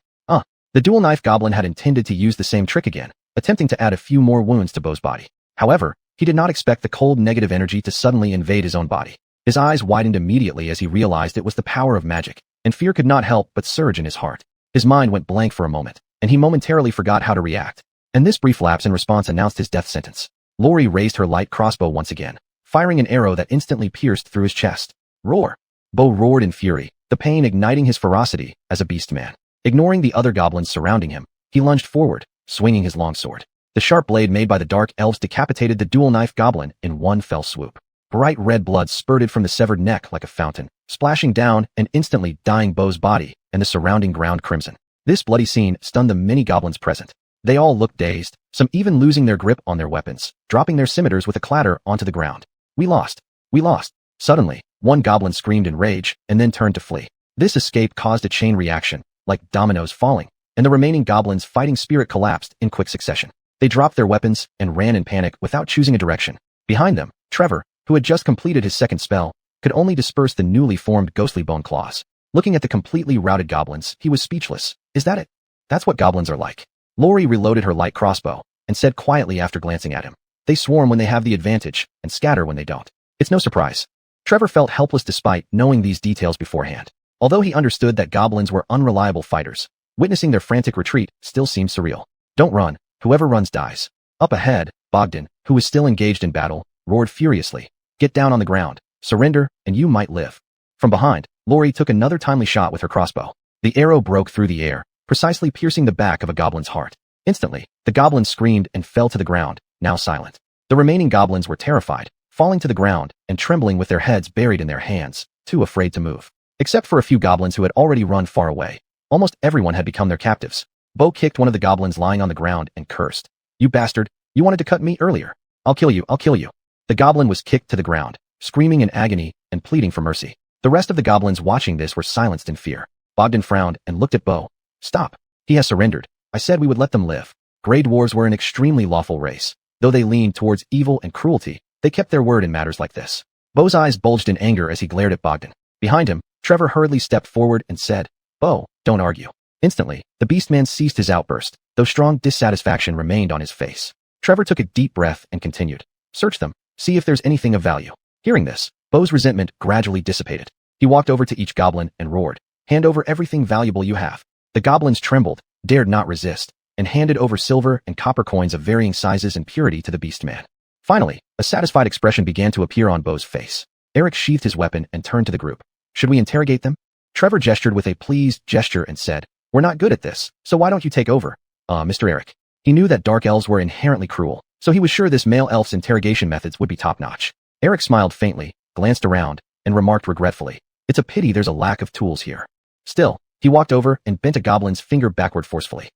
The dual knife goblin had intended to use the same trick again, attempting to add a few more wounds to Beau's body. However, he did not expect the cold negative energy to suddenly invade his own body. His eyes widened immediately as he realized it was the power of magic, and fear could not help but surge in his heart. His mind went blank for a moment, and he momentarily forgot how to react. And this brief lapse in response announced his death sentence. Lori raised her light crossbow once again, firing an arrow that instantly pierced through his chest. Roar! Beau roared in fury, the pain igniting his ferocity as a beast man. Ignoring the other goblins surrounding him, he lunged forward, swinging his longsword. The sharp blade made by the dark elves decapitated the dual knife goblin in one fell swoop. Bright red blood spurted from the severed neck like a fountain, splashing down and instantly dyeing Beau's body and the surrounding ground crimson. This bloody scene stunned the many goblins present. They all looked dazed, some even losing their grip on their weapons, dropping their scimitars with a clatter onto the ground. We lost! We lost! Suddenly, one goblin screamed in rage and then turned to flee. This escape caused a chain reaction, like dominoes falling, and the remaining goblins' fighting spirit collapsed in quick succession. They dropped their weapons and ran in panic without choosing a direction. Behind them, Trevor, who had just completed his second spell, could only disperse the newly formed ghostly bone claws. Looking at the completely routed goblins, he was speechless. Is that it? That's what goblins are like. Lori reloaded her light crossbow and said quietly after glancing at him, "They swarm when they have the advantage and scatter when they don't." It's no surprise. Trevor felt helpless despite knowing these details beforehand. Although he understood that goblins were unreliable fighters, witnessing their frantic retreat still seemed surreal. Don't run. Whoever runs dies. Up ahead, Bogdan, who was still engaged in battle, roared furiously. Get down on the ground. Surrender, and you might live. From behind, Lori took another timely shot with her crossbow. The arrow broke through the air, precisely piercing the back of a goblin's heart. Instantly, the goblin screamed and fell to the ground, now silent. The remaining goblins were terrified, falling to the ground and trembling with their heads buried in their hands, too afraid to move. Except for a few goblins who had already run far away. Almost everyone had become their captives. Beau kicked one of the goblins lying on the ground and cursed. You bastard, you wanted to cut me earlier. I'll kill you, I'll kill you. The goblin was kicked to the ground, screaming in agony and pleading for mercy. The rest of the goblins watching this were silenced in fear. Bogdan frowned and looked at Beau. Stop. He has surrendered. I said we would let them live. Grey dwarves were an extremely lawful race. Though they leaned towards evil and cruelty, they kept their word in matters like this. Beau's eyes bulged in anger as he glared at Bogdan. Behind him, Trevor hurriedly stepped forward and said, Beau, don't argue. Instantly, the beastman ceased his outburst, though strong dissatisfaction remained on his face. Trevor took a deep breath and continued. Search them. See if there's anything of value. Hearing this, Beau's resentment gradually dissipated. He walked over to each goblin and roared. Hand over everything valuable you have. The goblins trembled, dared not resist, and handed over silver and copper coins of varying sizes and purity to the beastman. Finally, a satisfied expression began to appear on Beau's face. Eric sheathed his weapon and turned to the group. Should we interrogate them? Trevor gestured with a pleased gesture and said, We're not good at this, so why don't you take over? Mr. Eric. He knew that dark elves were inherently cruel, so he was sure this male elf's interrogation methods would be top-notch. Eric smiled faintly, glanced around, and remarked regretfully, It's a pity there's a lack of tools here. Still, he walked over and bent a goblin's finger backward forcefully.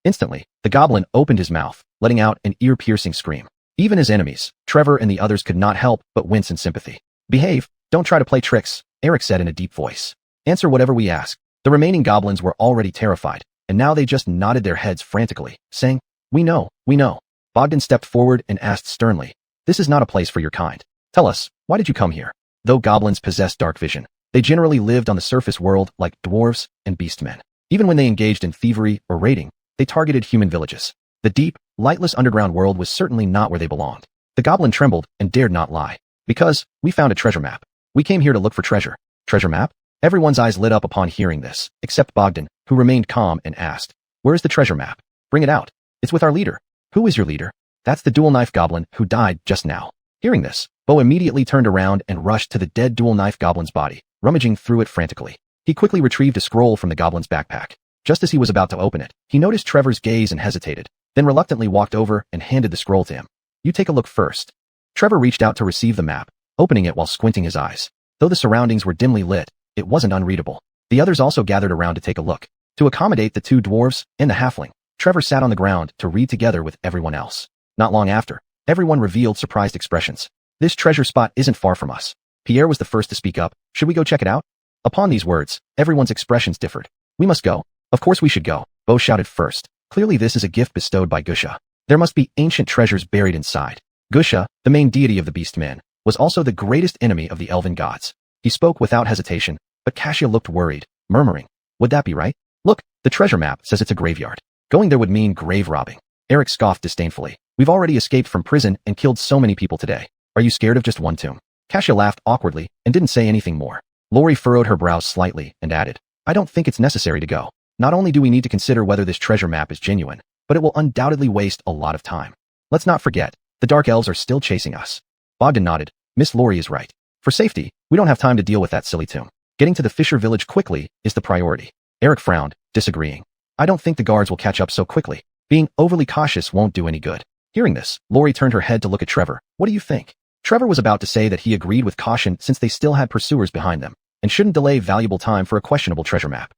Instantly, the goblin opened his mouth, letting out an ear-piercing scream. Even his enemies, Trevor and the others could not help but wince in sympathy. Behave, don't try to play tricks, Eric said in a deep voice. Answer whatever we ask. The remaining goblins were already terrified, and now they just nodded their heads frantically, saying, We know, we know. Bogdan stepped forward and asked sternly, This is not a place for your kind. Tell us, why did you come here? Though goblins possessed dark vision, they generally lived on the surface world like dwarves and beastmen. Even when they engaged in thievery or raiding, they targeted human villages. The deep, lightless underground world was certainly not where they belonged. The goblin trembled and dared not lie. Because, we found a treasure map. We came here to look for treasure. Treasure map? Everyone's eyes lit up upon hearing this, except Bogdan, who remained calm and asked, Where is the treasure map? Bring it out. It's with our leader. Who is your leader? That's the dual knife goblin who died just now. Hearing this, Beau immediately turned around and rushed to the dead dual knife goblin's body, rummaging through it frantically. He quickly retrieved a scroll from the goblin's backpack. Just as he was about to open it, he noticed Trevor's gaze and hesitated, then reluctantly walked over and handed the scroll to him. You take a look first. Trevor reached out to receive the map, opening it while squinting his eyes. Though the surroundings were dimly lit, it wasn't unreadable. The others also gathered around to take a look. To accommodate the two dwarves and the halfling, Trevor sat on the ground to read together with everyone else. Not long after, everyone revealed surprised expressions. This treasure spot isn't far from us. Pierre was the first to speak up. Should we go check it out? Upon these words, everyone's expressions differed. We must go. Of course we should go, Bo shouted first. Clearly this is a gift bestowed by Gusha. There must be ancient treasures buried inside. Gusha, the main deity of the beastmen, was also the greatest enemy of the elven gods. He spoke without hesitation, but Cassia looked worried, murmuring, "Would that be right? Look, the treasure map says it's a graveyard. Going there would mean grave robbing." Eric scoffed disdainfully. "We've already escaped from prison and killed so many people today. Are you scared of just one tomb?" Cassia laughed awkwardly and didn't say anything more. Lori furrowed her brows slightly and added, "I don't think it's necessary to go. Not only do we need to consider whether this treasure map is genuine, but it will undoubtedly waste a lot of time. Let's not forget, the Dark Elves are still chasing us." Bogdan nodded. "Miss Lori is right. For safety, we don't have time to deal with that silly tomb. Getting to the Fisher village quickly is the priority." Eric frowned, disagreeing. "I don't think the guards will catch up so quickly. Being overly cautious won't do any good." Hearing this, Lori turned her head to look at Trevor. "What do you think?" Trevor was about to say that he agreed with caution since they still had pursuers behind them, and shouldn't delay valuable time for a questionable treasure map.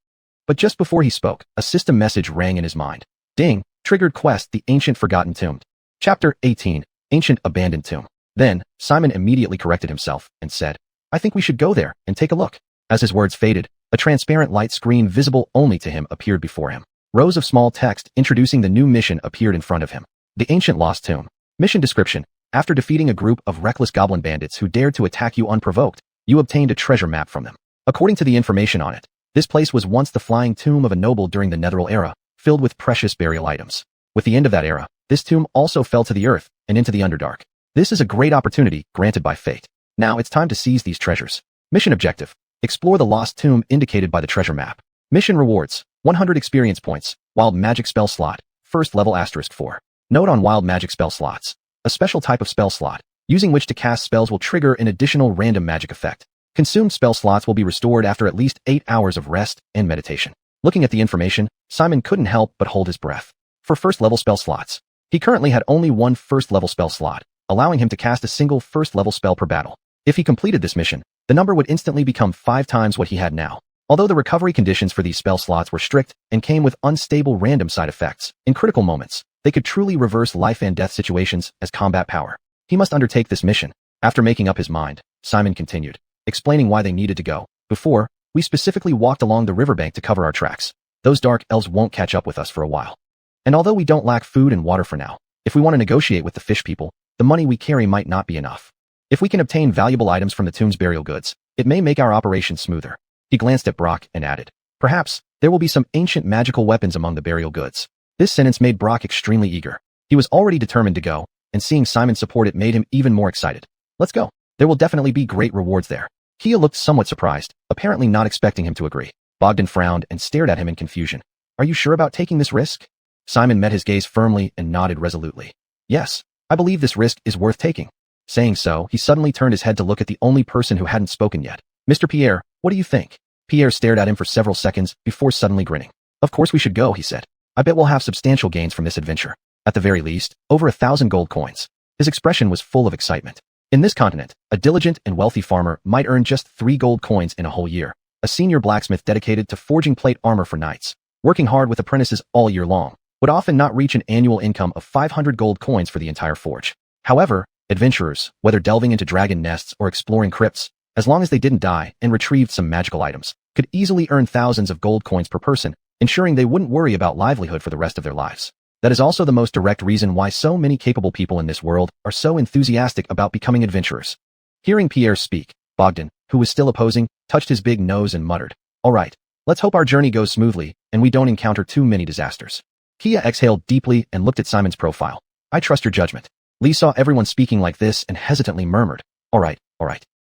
But just before he spoke, a system message rang in his mind. Ding! Triggered quest The Ancient Forgotten Tomb. Chapter 18, Ancient Abandoned Tomb. Then, Simon immediately corrected himself and said, "I think we should go there and take a look." As his words faded, a transparent light screen visible only to him appeared before him. Rows of small text introducing the new mission appeared in front of him. The Ancient Lost Tomb. Mission description. After defeating a group of reckless goblin bandits who dared to attack you unprovoked, you obtained a treasure map from them. According to the information on it, this place was once the flying tomb of a noble during the Netheril era, filled with precious burial items. With the end of that era, this tomb also fell to the earth and into the Underdark. This is a great opportunity granted by fate. Now it's time to seize these treasures. Mission objective. Explore the lost tomb indicated by the treasure map. Mission rewards. 100 experience points. Wild magic spell slot. First level *4. Note on wild magic spell slots. A special type of spell slot, using which to cast spells will trigger an additional random magic effect. Consumed spell slots will be restored after at least 8 hours of rest and meditation. Looking at the information, Simon couldn't help but hold his breath. For first level spell slots, he currently had only one first level spell slot, allowing him to cast a single first level spell per battle. If he completed this mission, the number would instantly become 5 times what he had now. Although the recovery conditions for these spell slots were strict and came with unstable random side effects, in critical moments, they could truly reverse life and death situations as combat power. He must undertake this mission. After making up his mind, Simon continued, explaining why they needed to go. "Before, we specifically walked along the riverbank to cover our tracks. Those dark elves won't catch up with us for a while. And although we don't lack food and water for now, if we want to negotiate with the fish people, the money we carry might not be enough. If we can obtain valuable items from the tomb's burial goods, it may make our operation smoother." He glanced at Brock and added, "Perhaps, there will be some ancient magical weapons among the burial goods." This sentence made Brock extremely eager. He was already determined to go, and seeing Simon's support it made him even more excited. "Let's go. There will definitely be great rewards there." Kia looked somewhat surprised, apparently not expecting him to agree. Bogdan frowned and stared at him in confusion. "Are you sure about taking this risk?" Simon met his gaze firmly and nodded resolutely. "Yes, I believe this risk is worth taking." Saying so, he suddenly turned his head to look at the only person who hadn't spoken yet. "Mr. Pierre, what do you think?" Pierre stared at him for several seconds before suddenly grinning. "Of course we should go," he said. "I bet we'll have substantial gains from this adventure. At the very least, over 1,000 gold coins." His expression was full of excitement. In this continent, a diligent and wealthy farmer might earn just 3 gold coins in a whole year. A senior blacksmith dedicated to forging plate armor for knights, working hard with apprentices all year long, would often not reach an annual income of 500 gold coins for the entire forge. However, adventurers, whether delving into dragon nests or exploring crypts, as long as they didn't die and retrieved some magical items, could easily earn thousands of gold coins per person, ensuring they wouldn't worry about livelihood for the rest of their lives. That is also the most direct reason why so many capable people in this world are so enthusiastic about becoming adventurers. Hearing Pierre speak, Bogdan, who was still opposing, touched his big nose and muttered, "All right, let's hope our journey goes smoothly and we don't encounter too many disasters." Kia exhaled deeply and looked at Simon's profile. "I trust your judgment." Lee saw everyone speaking like this and hesitantly murmured, all right.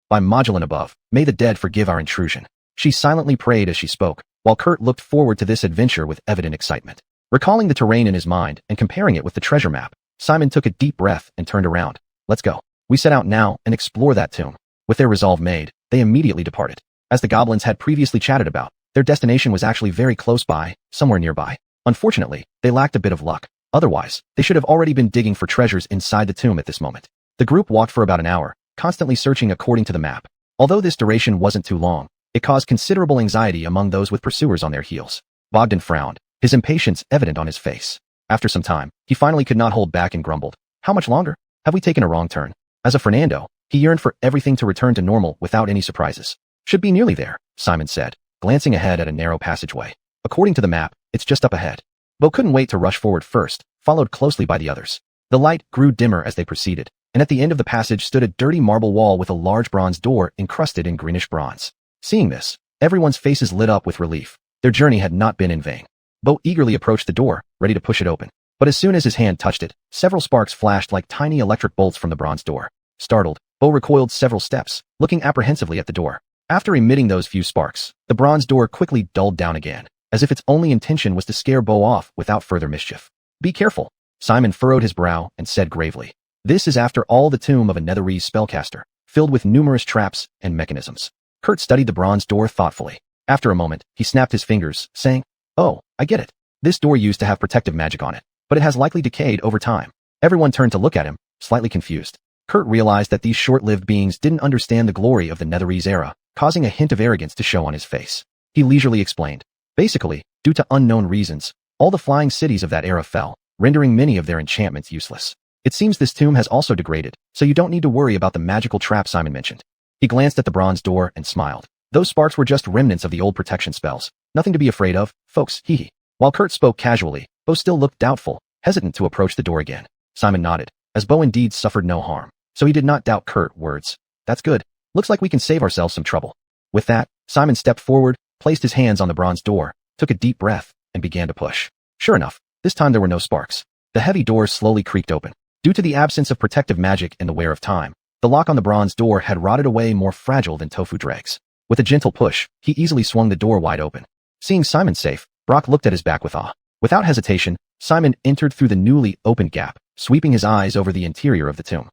By Modulan above, may the dead forgive our intrusion." She silently prayed as she spoke, while Kurt looked forward to this adventure with evident excitement. Recalling the terrain in his mind and comparing it with the treasure map, Simon took a deep breath and turned around. "Let's go. We set out now and explore that tomb." With their resolve made, they immediately departed. As the goblins had previously chatted about, their destination was actually very close by, somewhere nearby. Unfortunately, they lacked a bit of luck. Otherwise, they should have already been digging for treasures inside the tomb at this moment. The group walked for about an hour, constantly searching according to the map. Although this duration wasn't too long, it caused considerable anxiety among those with pursuers on their heels. Bogdan frowned, his impatience evident on his face. After some time, he finally could not hold back and grumbled. How much longer? Have we taken a wrong turn? As a Fernando, he yearned for everything to return to normal without any surprises. Should be nearly there, Simon said, glancing ahead at a narrow passageway. According to the map, it's just up ahead. Bo couldn't wait to rush forward first, followed closely by the others. The light grew dimmer as they proceeded, and at the end of the passage stood a dirty marble wall with a large bronze door encrusted in greenish bronze. Seeing this, everyone's faces lit up with relief. Their journey had not been in vain. Bo eagerly approached the door, ready to push it open. But as soon as his hand touched it, several sparks flashed like tiny electric bolts from the bronze door. Startled, Bo recoiled several steps, looking apprehensively at the door. After emitting those few sparks, the bronze door quickly dulled down again, as if its only intention was to scare Bo off without further mischief. Be careful. Simon furrowed his brow and said gravely. This is after all the tomb of a Netherese spellcaster, filled with numerous traps and mechanisms. Kurt studied the bronze door thoughtfully. After a moment, he snapped his fingers, saying, Oh, I get it. This door used to have protective magic on it, but it has likely decayed over time. Everyone turned to look at him, slightly confused. Kurt realized that these short-lived beings didn't understand the glory of the Netherese era, causing a hint of arrogance to show on his face. He leisurely explained. Basically, due to unknown reasons, all the flying cities of that era fell, rendering many of their enchantments useless. It seems this tomb has also degraded, so you don't need to worry about the magical trap Simon mentioned. He glanced at the bronze door and smiled. Those sparks were just remnants of the old protection spells. Nothing to be afraid of, folks, hee hee. While Kurt spoke casually, Bo still looked doubtful, hesitant to approach the door again. Simon nodded, as Bo indeed suffered no harm, so he did not doubt Kurt's words. That's good. Looks like we can save ourselves some trouble. With that, Simon stepped forward, placed his hands on the bronze door, took a deep breath, and began to push. Sure enough, this time there were no sparks. The heavy door slowly creaked open. Due to the absence of protective magic and the wear of time, the lock on the bronze door had rotted away more fragile than tofu dregs. With a gentle push, he easily swung the door wide open. Seeing Simon safe, Brock looked at his back with awe. Without hesitation, Simon entered through the newly opened gap, sweeping his eyes over the interior of the tomb.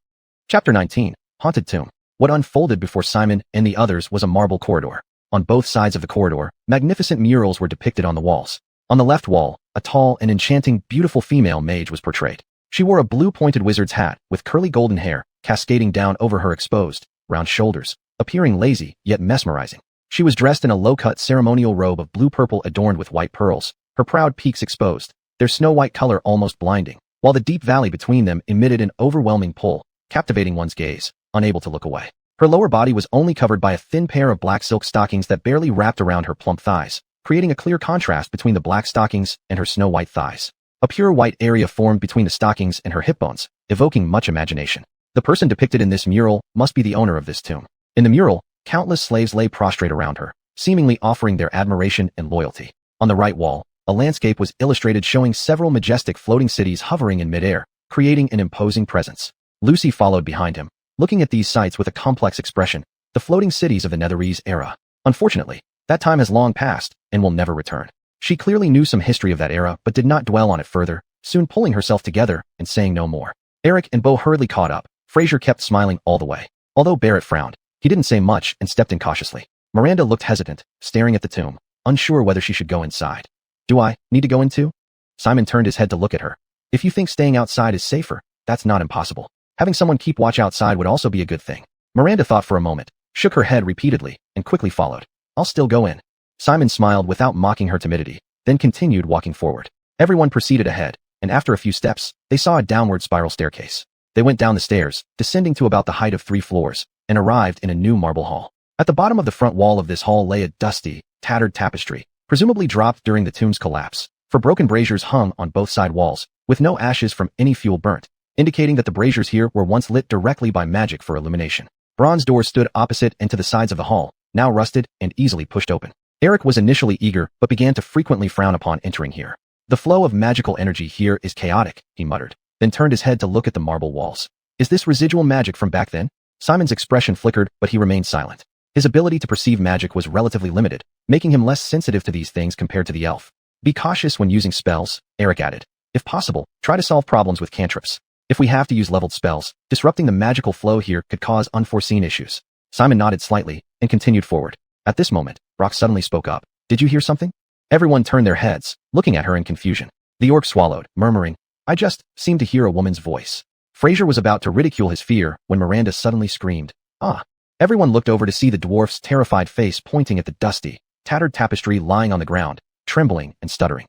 Chapter 19, Haunted Tomb. What unfolded before Simon and the others was a marble corridor. On both sides of the corridor, magnificent murals were depicted on the walls. On the left wall, a tall and enchanting, beautiful female mage was portrayed. She wore a blue-pointed wizard's hat with curly golden hair cascading down over her exposed, round shoulders, appearing lazy yet mesmerizing. She was dressed in a low-cut ceremonial robe of blue-purple adorned with white pearls, her proud peaks exposed, their snow-white color almost blinding, while the deep valley between them emitted an overwhelming pull, captivating one's gaze, unable to look away. Her lower body was only covered by a thin pair of black silk stockings that barely wrapped around her plump thighs, creating a clear contrast between the black stockings and her snow-white thighs. A pure white area formed between the stockings and her hip bones, evoking much imagination. The person depicted in this mural must be the owner of this tomb. In the mural, countless slaves lay prostrate around her, seemingly offering their admiration and loyalty. On the right wall, a landscape was illustrated showing several majestic floating cities hovering in midair, creating an imposing presence. Lucy followed behind him, looking at these sights with a complex expression, the floating cities of the Netherese era. Unfortunately, that time has long passed and will never return. She clearly knew some history of that era but did not dwell on it further, soon pulling herself together and saying no more. Eric and Bo hurriedly caught up. Fraser kept smiling all the way. Although Barrett frowned, he didn't say much and stepped in cautiously. Miranda looked hesitant, staring at the tomb, unsure whether she should go inside. Do I need to go in too? Simon turned his head to look at her. If you think staying outside is safer, that's not impossible. Having someone keep watch outside would also be a good thing. Miranda thought for a moment, shook her head repeatedly, and quickly followed. I'll still go in. Simon smiled without mocking her timidity, then continued walking forward. Everyone proceeded ahead, and after a few steps, they saw a downward spiral staircase. They went down the stairs, descending to about the height of 3 floors, and arrived in a new marble hall. At the bottom of the front wall of this hall lay a dusty, tattered tapestry, presumably dropped during the tomb's collapse, for broken braziers hung on both side walls, with no ashes from any fuel burnt, indicating that the braziers here were once lit directly by magic for illumination. Bronze doors stood opposite and to the sides of the hall, now rusted and easily pushed open. Eric was initially eager but began to frequently frown upon entering here. The flow of magical energy here is chaotic, he muttered, then turned his head to look at the marble walls. Is this residual magic from back then? Simon's expression flickered, but he remained silent. His ability to perceive magic was relatively limited, making him less sensitive to these things compared to the elf. Be cautious when using spells, Eric added. If possible, try to solve problems with cantrips. If we have to use leveled spells, disrupting the magical flow here could cause unforeseen issues. Simon nodded slightly and continued forward. At this moment, Brock suddenly spoke up. Did you hear something? Everyone turned their heads, looking at her in confusion. The orc swallowed, murmuring, I just seemed to hear a woman's voice. Fraser was about to ridicule his fear when Miranda suddenly screamed, Ah! Everyone looked over to see the dwarf's terrified face pointing at the dusty, tattered tapestry lying on the ground, trembling and stuttering.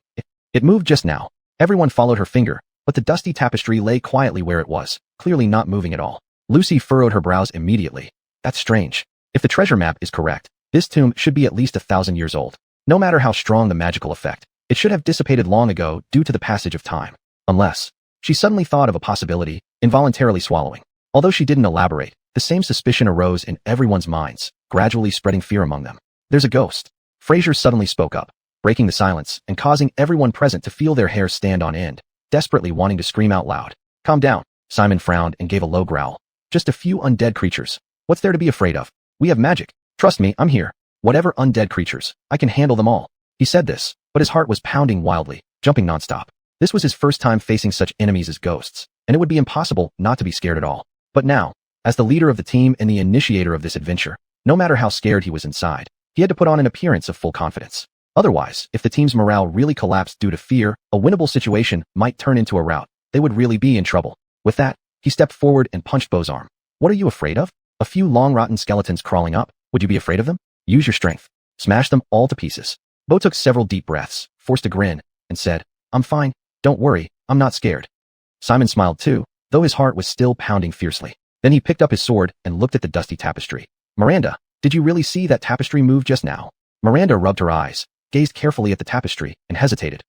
It moved just now. Everyone followed her finger, but the dusty tapestry lay quietly where it was, clearly not moving at all. Lucy furrowed her brows immediately. That's strange. If the treasure map is correct, this tomb should be at least 1,000 years old. No matter how strong the magical effect, it should have dissipated long ago due to the passage of time. Unless, she suddenly thought of a possibility, involuntarily swallowing. Although she didn't elaborate, the same suspicion arose in everyone's minds, gradually spreading fear among them. There's a ghost. Fraser suddenly spoke up, breaking the silence and causing everyone present to feel their hair stand on end, desperately wanting to scream out loud. Calm down. Simon frowned and gave a low growl. Just a few undead creatures. What's there to be afraid of? We have magic. Trust me, I'm here. Whatever undead creatures, I can handle them all. He said this, but his heart was pounding wildly, jumping nonstop. This was his first time facing such enemies as ghosts, and it would be impossible not to be scared at all. But now, as the leader of the team and the initiator of this adventure, no matter how scared he was inside, he had to put on an appearance of full confidence. Otherwise, if the team's morale really collapsed due to fear, a winnable situation might turn into a rout. They would really be in trouble. With that, he stepped forward and punched Beau's arm. What are you afraid of? A few long rotten skeletons crawling up. Would you be afraid of them? Use your strength. Smash them all to pieces. Beau took several deep breaths, forced a grin, and said, I'm fine. Don't worry, I'm not scared. Simon smiled too, though his heart was still pounding fiercely. Then he picked up his sword and looked at the dusty tapestry. Miranda, did you really see that tapestry move just now? Miranda rubbed her eyes, gazed carefully at the tapestry, and hesitated.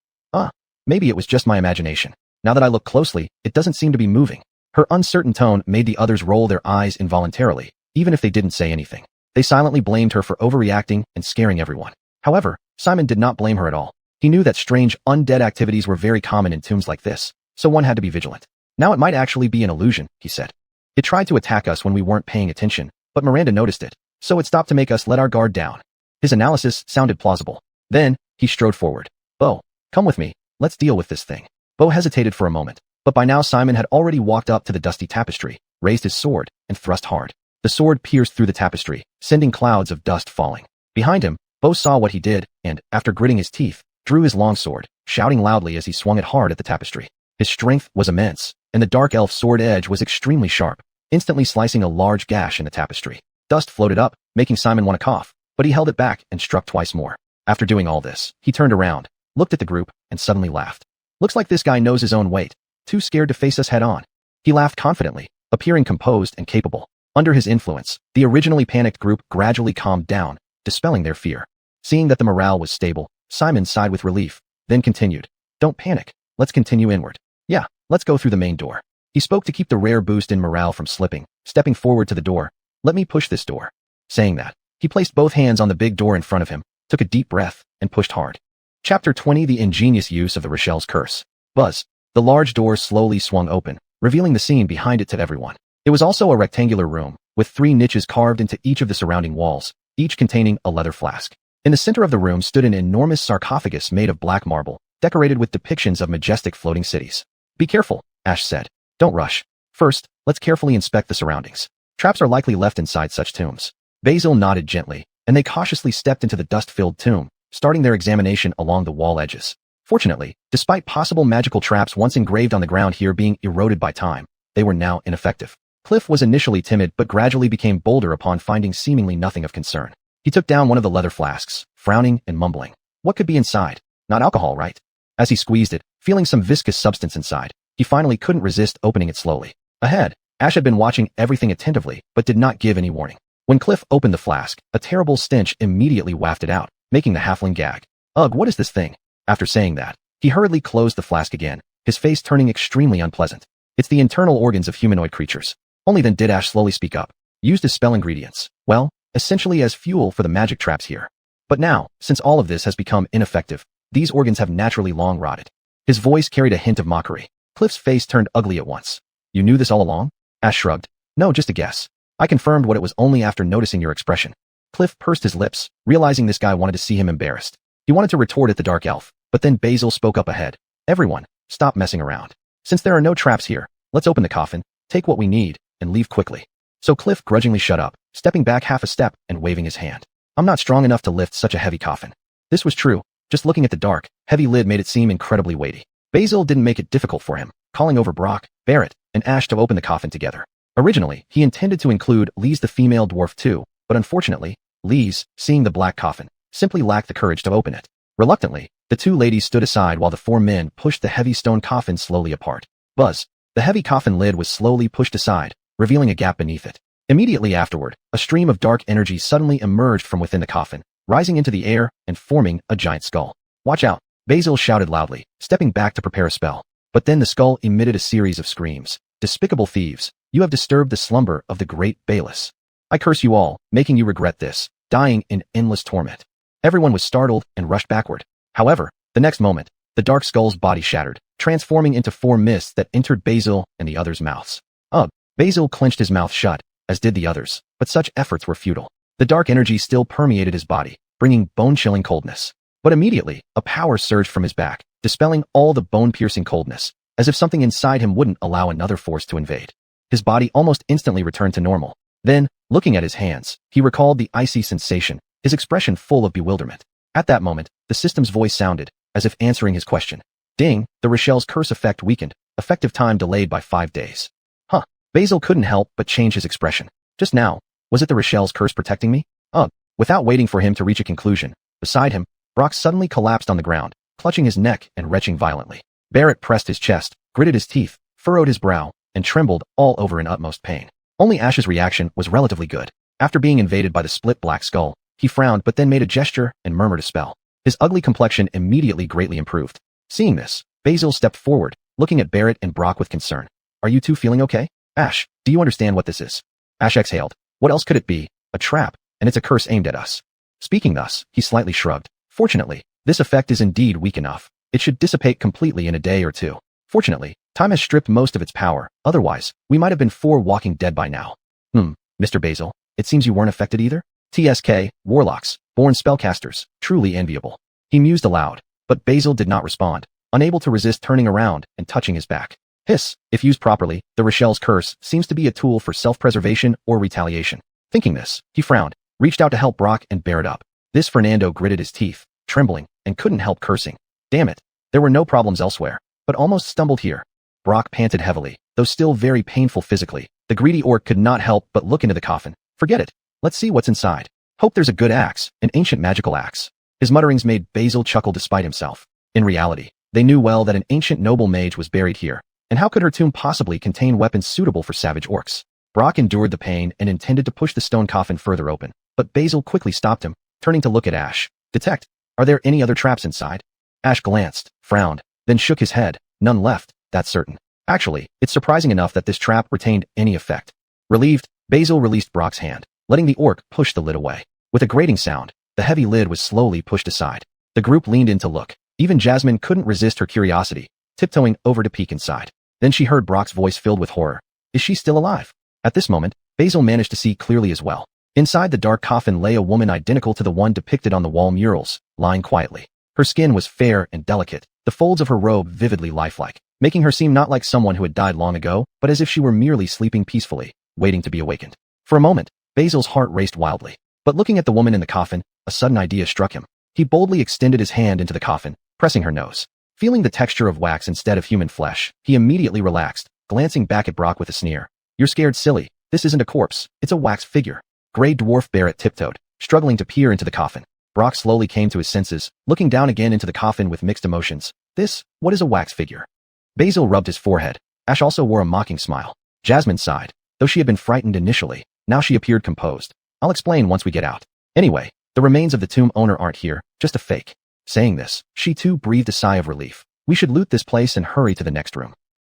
Maybe it was just my imagination. Now that I look closely, it doesn't seem to be moving. Her uncertain tone made the others roll their eyes involuntarily, even if they didn't say anything. They silently blamed her for overreacting and scaring everyone. However, Simon did not blame her at all. He knew that strange, undead activities were very common in tombs like this, so one had to be vigilant. Now it might actually be an illusion, he said. It tried to attack us when we weren't paying attention, but Miranda noticed it, so it stopped to make us let our guard down. His analysis sounded plausible. Then, he strode forward. Beau, come with me, let's deal with this thing. Beau hesitated for a moment, but by now Simon had already walked up to the dusty tapestry, raised his sword, and thrust hard. The sword pierced through the tapestry, sending clouds of dust falling. Behind him, Beau saw what he did and, after gritting his teeth, drew his long sword, shouting loudly as he swung it hard at the tapestry. His strength was immense, and the dark elf sword edge was extremely sharp, instantly slicing a large gash in the tapestry. Dust floated up, making Simon want to cough, but he held it back and struck twice more. After doing all this, he turned around, looked at the group, and suddenly laughed. Looks like this guy knows his own weight, too scared to face us head on. He laughed confidently, appearing composed and capable. Under his influence, the originally panicked group gradually calmed down, dispelling their fear. Seeing that the morale was stable, Simon sighed with relief, then continued. Don't panic, let's continue inward. Yeah, let's go through the main door. He spoke to keep the rare boost in morale from slipping, stepping forward to the door. Let me push this door. Saying that, he placed both hands on the big door in front of him, took a deep breath, and pushed hard. Chapter 20 The ingenious use of the Rochelle's curse. Buzz. The large door slowly swung open, revealing the scene behind it to everyone. It was also a rectangular room, with 3 niches carved into each of the surrounding walls, each containing a leather flask. In the center of the room stood an enormous sarcophagus made of black marble, decorated with depictions of majestic floating cities. Be careful, Ash said. Don't rush. First, let's carefully inspect the surroundings. Traps are likely left inside such tombs. Basil nodded gently, and they cautiously stepped into the dust-filled tomb, starting their examination along the wall edges. Fortunately, despite possible magical traps once engraved on the ground here being eroded by time, they were now ineffective. Cliff was initially timid but gradually became bolder upon finding seemingly nothing of concern. He took down one of the leather flasks, frowning and mumbling. What could be inside? Not alcohol, right? As he squeezed it, feeling some viscous substance inside, he finally couldn't resist opening it slowly. Ahead, Ash had been watching everything attentively but did not give any warning. When Cliff opened the flask, a terrible stench immediately wafted out, making the halfling gag. Ugh, what is this thing? After saying that, he hurriedly closed the flask again, his face turning extremely unpleasant. It's the internal organs of humanoid creatures. Only then did Ash slowly speak up. Used as spell ingredients. Well, essentially as fuel for the magic traps here. But now, since all of this has become ineffective, these organs have naturally long rotted. His voice carried a hint of mockery. Cliff's face turned ugly at once. You knew this all along? Ash shrugged. No, just a guess. I confirmed what it was only after noticing your expression. Cliff pursed his lips, realizing this guy wanted to see him embarrassed. He wanted to retort at the dark elf, but then Basil spoke up ahead. Everyone, stop messing around. Since there are no traps here, let's open the coffin, take what we need, and leave quickly. So Cliff grudgingly shut up, stepping back half a step and waving his hand. I'm not strong enough to lift such a heavy coffin. This was true. Just looking at the dark, heavy lid made it seem incredibly weighty. Basil didn't make it difficult for him, calling over Brock, Barrett, and Ash to open the coffin together. Originally, he intended to include Lise the female dwarf too, but unfortunately, Lise, seeing the black coffin, simply lacked the courage to open it. Reluctantly, the two ladies stood aside while the four men pushed the heavy stone coffin slowly apart. Buzz. The heavy coffin lid was slowly pushed aside, revealing a gap beneath it. Immediately afterward, a stream of dark energy suddenly emerged from within the coffin, rising into the air and forming a giant skull. Watch out, Basil shouted loudly, stepping back to prepare a spell. But then the skull emitted a series of screams. Despicable thieves, you have disturbed the slumber of the great Bayless. I curse you all, making you regret this, dying in endless torment. Everyone was startled and rushed backward. However, the next moment, the dark skull's body shattered, transforming into four mists that entered Basil and the others' mouths. Ugh! Basil clenched his mouth shut, as did the others, but such efforts were futile. The dark energy still permeated his body, bringing bone-chilling coldness. But immediately, a power surged from his back, dispelling all the bone-piercing coldness, as if something inside him wouldn't allow another force to invade. His body almost instantly returned to normal. Then, looking at his hands, he recalled the icy sensation, his expression full of bewilderment. At that moment, the system's voice sounded, as if answering his question. Ding, the Rochelle's curse effect weakened, effective time delayed by 5 days. Huh. Basil couldn't help but change his expression. Just now, was it the Rochelle's curse protecting me? Ugh. Without waiting for him to reach a conclusion, beside him, Brock suddenly collapsed on the ground, clutching his neck and retching violently. Barrett pressed his chest, gritted his teeth, furrowed his brow, and trembled all over in utmost pain. Only Ash's reaction was relatively good. After being invaded by the split black skull, he frowned but then made a gesture and murmured a spell. His ugly complexion immediately greatly improved. Seeing this, Basil stepped forward, looking at Barrett and Brock with concern. Are you two feeling okay? Ash, do you understand what this is? Ash exhaled. What else could it be? A trap, and it's a curse aimed at us. Speaking thus, he slightly shrugged. Fortunately, this effect is indeed weak enough. It should dissipate completely in a day or two. Fortunately, time has stripped most of its power. Otherwise, we might have been 4 walking dead by now. Mr. Basil, it seems you weren't affected either? TSK, warlocks, born spellcasters, truly enviable. He mused aloud, but Basil did not respond, unable to resist turning around and touching his back. Hiss, if used properly, the Rochelle's curse seems to be a tool for self-preservation or retaliation. Thinking this, he frowned, reached out to help Brock and Barrett up. This Fernando gritted his teeth, trembling, and couldn't help cursing. Damn it, there were no problems elsewhere, but almost stumbled here. Brock panted heavily, though still very painful physically. The greedy orc could not help but look into the coffin. Forget it. Let's see what's inside. Hope there's a good axe, an ancient magical axe. His mutterings made Basil chuckle despite himself. In reality, they knew well that an ancient noble mage was buried here, and how could her tomb possibly contain weapons suitable for savage orcs? Brock endured the pain and intended to push the stone coffin further open, but Basil quickly stopped him, turning to look at Ash. Detect, are there any other traps inside? Ash glanced, frowned, then shook his head. None left, that's certain. Actually, it's surprising enough that this trap retained any effect. Relieved, Basil released Brock's hand, letting the orc push the lid away. With a grating sound, the heavy lid was slowly pushed aside. The group leaned in to look. Even Jasmine couldn't resist her curiosity, tiptoeing over to peek inside. Then she heard Brock's voice filled with horror. Is she still alive? At this moment, Basil managed to see clearly as well. Inside the dark coffin lay a woman identical to the one depicted on the wall murals, lying quietly. Her skin was fair and delicate, the folds of her robe vividly lifelike, making her seem not like someone who had died long ago, but as if she were merely sleeping peacefully, waiting to be awakened. For a moment, Basil's heart raced wildly. But looking at the woman in the coffin, a sudden idea struck him. He boldly extended his hand into the coffin, pressing her nose. Feeling the texture of wax instead of human flesh, he immediately relaxed, glancing back at Brock with a sneer. You're scared silly. This isn't a corpse, it's a wax figure. Gray dwarf Barrett tiptoed, struggling to peer into the coffin. Brock slowly came to his senses, looking down again into the coffin with mixed emotions. What is a wax figure? Basil rubbed his forehead. Ash also wore a mocking smile. Jasmine sighed. Though she had been frightened initially, now she appeared composed. I'll explain once we get out. Anyway, the remains of the tomb owner aren't here, just a fake. Saying this, she too breathed a sigh of relief. We should loot this place and hurry to the next room.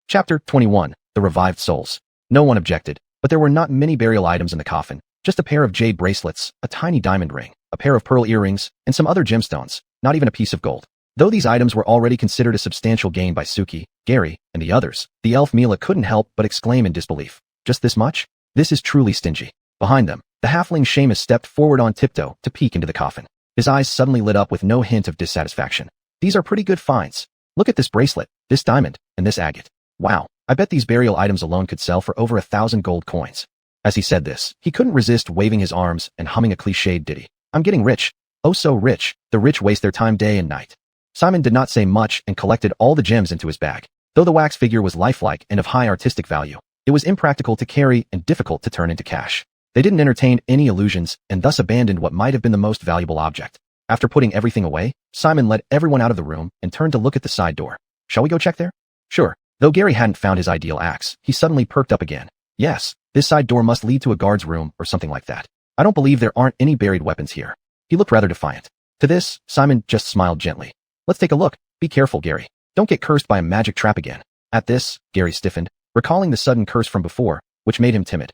Chapter 21. The Revived Souls. No one objected, but there were not many burial items in the coffin. Just a pair of jade bracelets, a tiny diamond ring, a pair of pearl earrings, and some other gemstones, not even a piece of gold. Though these items were already considered a substantial gain by Suki, Gary, and the others, the elf Mila couldn't help but exclaim in disbelief. Just this much? This is truly stingy. Behind them, the halfling Seamus stepped forward on tiptoe to peek into the coffin. His eyes suddenly lit up with no hint of dissatisfaction. These are pretty good finds. Look at this bracelet, this diamond, and this agate. Wow, I bet these burial items alone could sell for over 1,000 gold coins. As he said this, he couldn't resist waving his arms and humming a cliched ditty. I'm getting rich. Oh so rich, the rich waste their time day and night. Simon did not say much and collected all the gems into his bag. Though the wax figure was lifelike and of high artistic value, it was impractical to carry and difficult to turn into cash. They didn't entertain any illusions and thus abandoned what might have been the most valuable object. After putting everything away, Simon led everyone out of the room and turned to look at the side door. Shall we go check there? Sure. Though Gary hadn't found his ideal axe, he suddenly perked up again. Yes, this side door must lead to a guard's room or something like that. I don't believe there aren't any buried weapons here. He looked rather defiant. To this, Simon just smiled gently. Let's take a look. Be careful, Gary. Don't get cursed by a magic trap again. At this, Gary stiffened, recalling the sudden curse from before, which made him timid.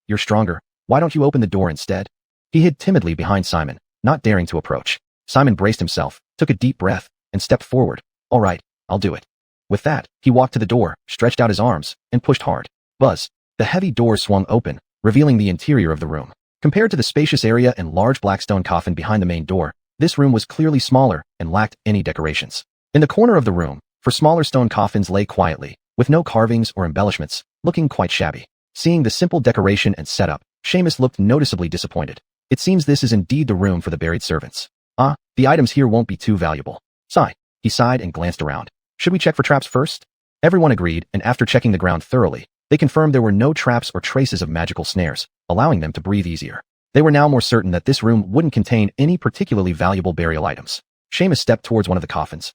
You're stronger. Why don't you open the door instead? He hid timidly behind Simon, not daring to approach. Simon braced himself, took a deep breath, and stepped forward. All right, I'll do it. With that, he walked to the door, stretched out his arms, and pushed hard. Buzz. The heavy door swung open, revealing the interior of the room. Compared to the spacious area and large black stone coffin behind the main door, this room was clearly smaller and lacked any decorations. In the corner of the room, four smaller stone coffins lay quietly, with no carvings or embellishments, looking quite shabby. Seeing the simple decoration and setup, Seamus looked noticeably disappointed. It seems this is indeed the room for the buried servants. The items here won't be too valuable. Sigh. He sighed and glanced around. Should we check for traps first? Everyone agreed, and after checking the ground thoroughly, they confirmed there were no traps or traces of magical snares, allowing them to breathe easier. They were now more certain that this room wouldn't contain any particularly valuable burial items. Seamus stepped towards one of the coffins.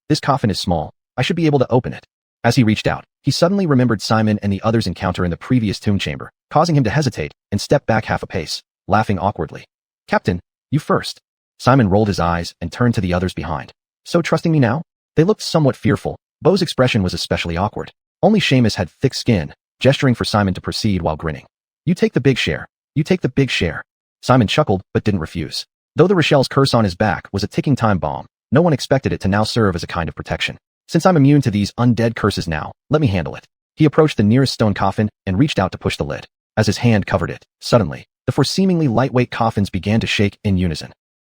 This coffin is small. I should be able to open it. As he reached out, he suddenly remembered Simon and the others' encounter in the previous tomb chamber, causing him to hesitate and step back half a pace, laughing awkwardly. Captain, you first. Simon rolled his eyes and turned to the others behind. So trusting me now? They looked somewhat fearful. Beau's expression was especially awkward. Only Seamus had thick skin, gesturing for Simon to proceed while grinning. You take the big share. You take the big share. Simon chuckled but didn't refuse. Though the Rochelle's curse on his back was a ticking time bomb, no one expected it to now serve as a kind of protection. Since I'm immune to these undead curses now, let me handle it. He approached the nearest stone coffin and reached out to push the lid. As his hand covered it, suddenly, the four seemingly lightweight coffins began to shake in unison.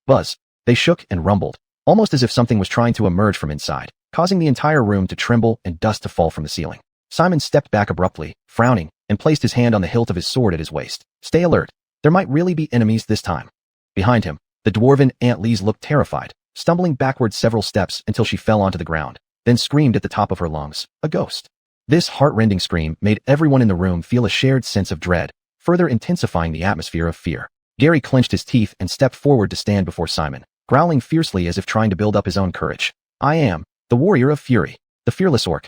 Buzz. They shook and rumbled, almost as if something was trying to emerge from inside, causing the entire room to tremble and dust to fall from the ceiling. Simon stepped back abruptly, frowning, and placed his hand on the hilt of his sword at his waist. Stay alert. There might really be enemies this time. Behind him, the dwarven Aunt Lise looked terrified, stumbling backward several steps until she fell onto the ground, then screamed at the top of her lungs. A ghost. This heart-rending scream made everyone in the room feel a shared sense of dread, further intensifying the atmosphere of fear. Gary clenched his teeth and stepped forward to stand before Simon, growling fiercely as if trying to build up his own courage. I am the warrior of fury, the fearless orc.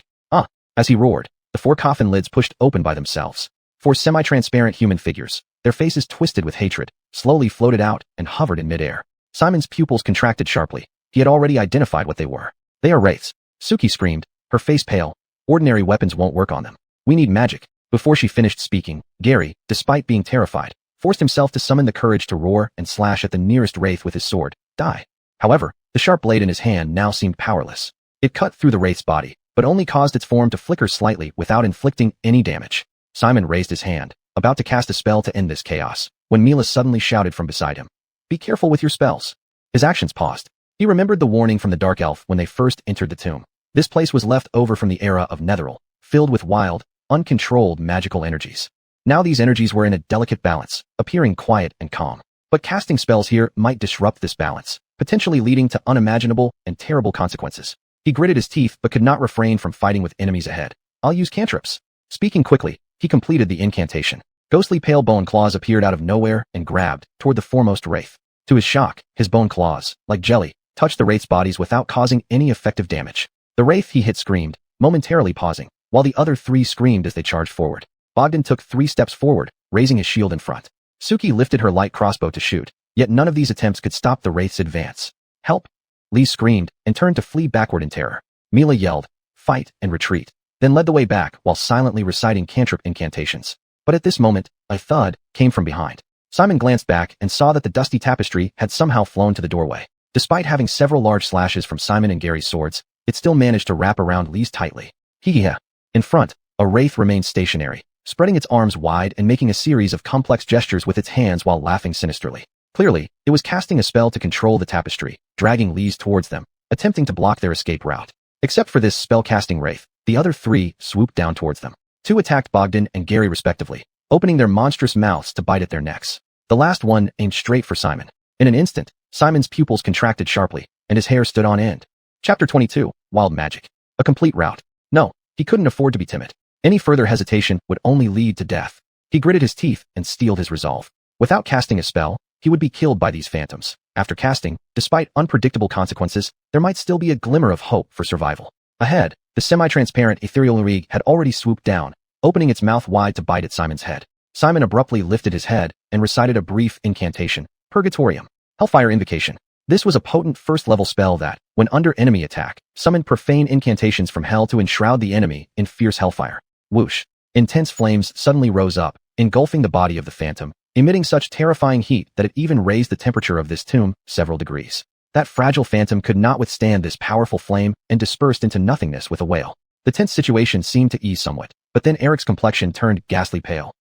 As he roared, the four coffin lids pushed open by themselves. Four semi-transparent human figures, their faces twisted with hatred, slowly floated out and hovered in midair. Simon's pupils contracted sharply. He had already identified what they were. They are wraiths. Suki screamed, her face pale. Ordinary weapons won't work on them. We need magic. Before she finished speaking, Gary, despite being terrified, forced himself to summon the courage to roar and slash at the nearest wraith with his sword. Die. However, the sharp blade in his hand now seemed powerless. It cut through the wraith's body, but only caused its form to flicker slightly without inflicting any damage. Simon raised his hand, about to cast a spell to end this chaos, when Mila suddenly shouted from beside him. Be careful with your spells. His actions paused. He remembered the warning from the Dark Elf when they first entered the tomb. This place was left over from the era of Netheril, filled with wild, uncontrolled magical energies. Now these energies were in a delicate balance, appearing quiet and calm. But casting spells here might disrupt this balance, potentially leading to unimaginable and terrible consequences. He gritted his teeth but could not refrain from fighting with enemies ahead. I'll use cantrips. Speaking quickly, he completed the incantation. Ghostly pale bone claws appeared out of nowhere and grabbed toward the foremost wraith. To his shock, his bone claws, like jelly, touched the wraith's bodies without causing any effective damage. The wraith he hit screamed, momentarily pausing, while the other three screamed as they charged forward. Bogdan took 3 steps forward, raising his shield in front. Suki lifted her light crossbow to shoot, yet none of these attempts could stop the wraith's advance. Help! Lee screamed and turned to flee backward in terror. Mila yelled, fight and retreat, then led the way back while silently reciting cantrip incantations. But at this moment, a thud came from behind. Simon glanced back and saw that the dusty tapestry had somehow flown to the doorway. Despite having several large slashes from Simon and Gary's swords, it still managed to wrap around Lee's tightly. In front, a wraith remained stationary, spreading its arms wide and making a series of complex gestures with its hands while laughing sinisterly. Clearly, it was casting a spell to control the tapestry, dragging Lee's towards them, attempting to block their escape route. Except for this spell-casting wraith, the other 3 swooped down towards them. 2 attacked Bogdan and Gary respectively, opening their monstrous mouths to bite at their necks. The last one aimed straight for Simon. In an instant, Simon's pupils contracted sharply, and his hair stood on end. Chapter 22, Wild Magic. A complete rout. No, he couldn't afford to be timid. Any further hesitation would only lead to death. He gritted his teeth and steeled his resolve. Without casting a spell, he would be killed by these phantoms. After casting, despite unpredictable consequences, there might still be a glimmer of hope for survival. Ahead, the semi-transparent ethereal alluring had already swooped down, opening its mouth wide to bite at Simon's head. Simon abruptly lifted his head and recited a brief incantation, Purgatorium, Hellfire Invocation. This was a potent first-level spell that, when under enemy attack, summoned profane incantations from hell to enshroud the enemy in fierce hellfire. Whoosh! Intense flames suddenly rose up, engulfing the body of the phantom, emitting such terrifying heat that it even raised the temperature of this tomb several degrees. That fragile phantom could not withstand this powerful flame and dispersed into nothingness with a wail. The tense situation seemed to ease somewhat, but then Eric's complexion turned ghastly pale.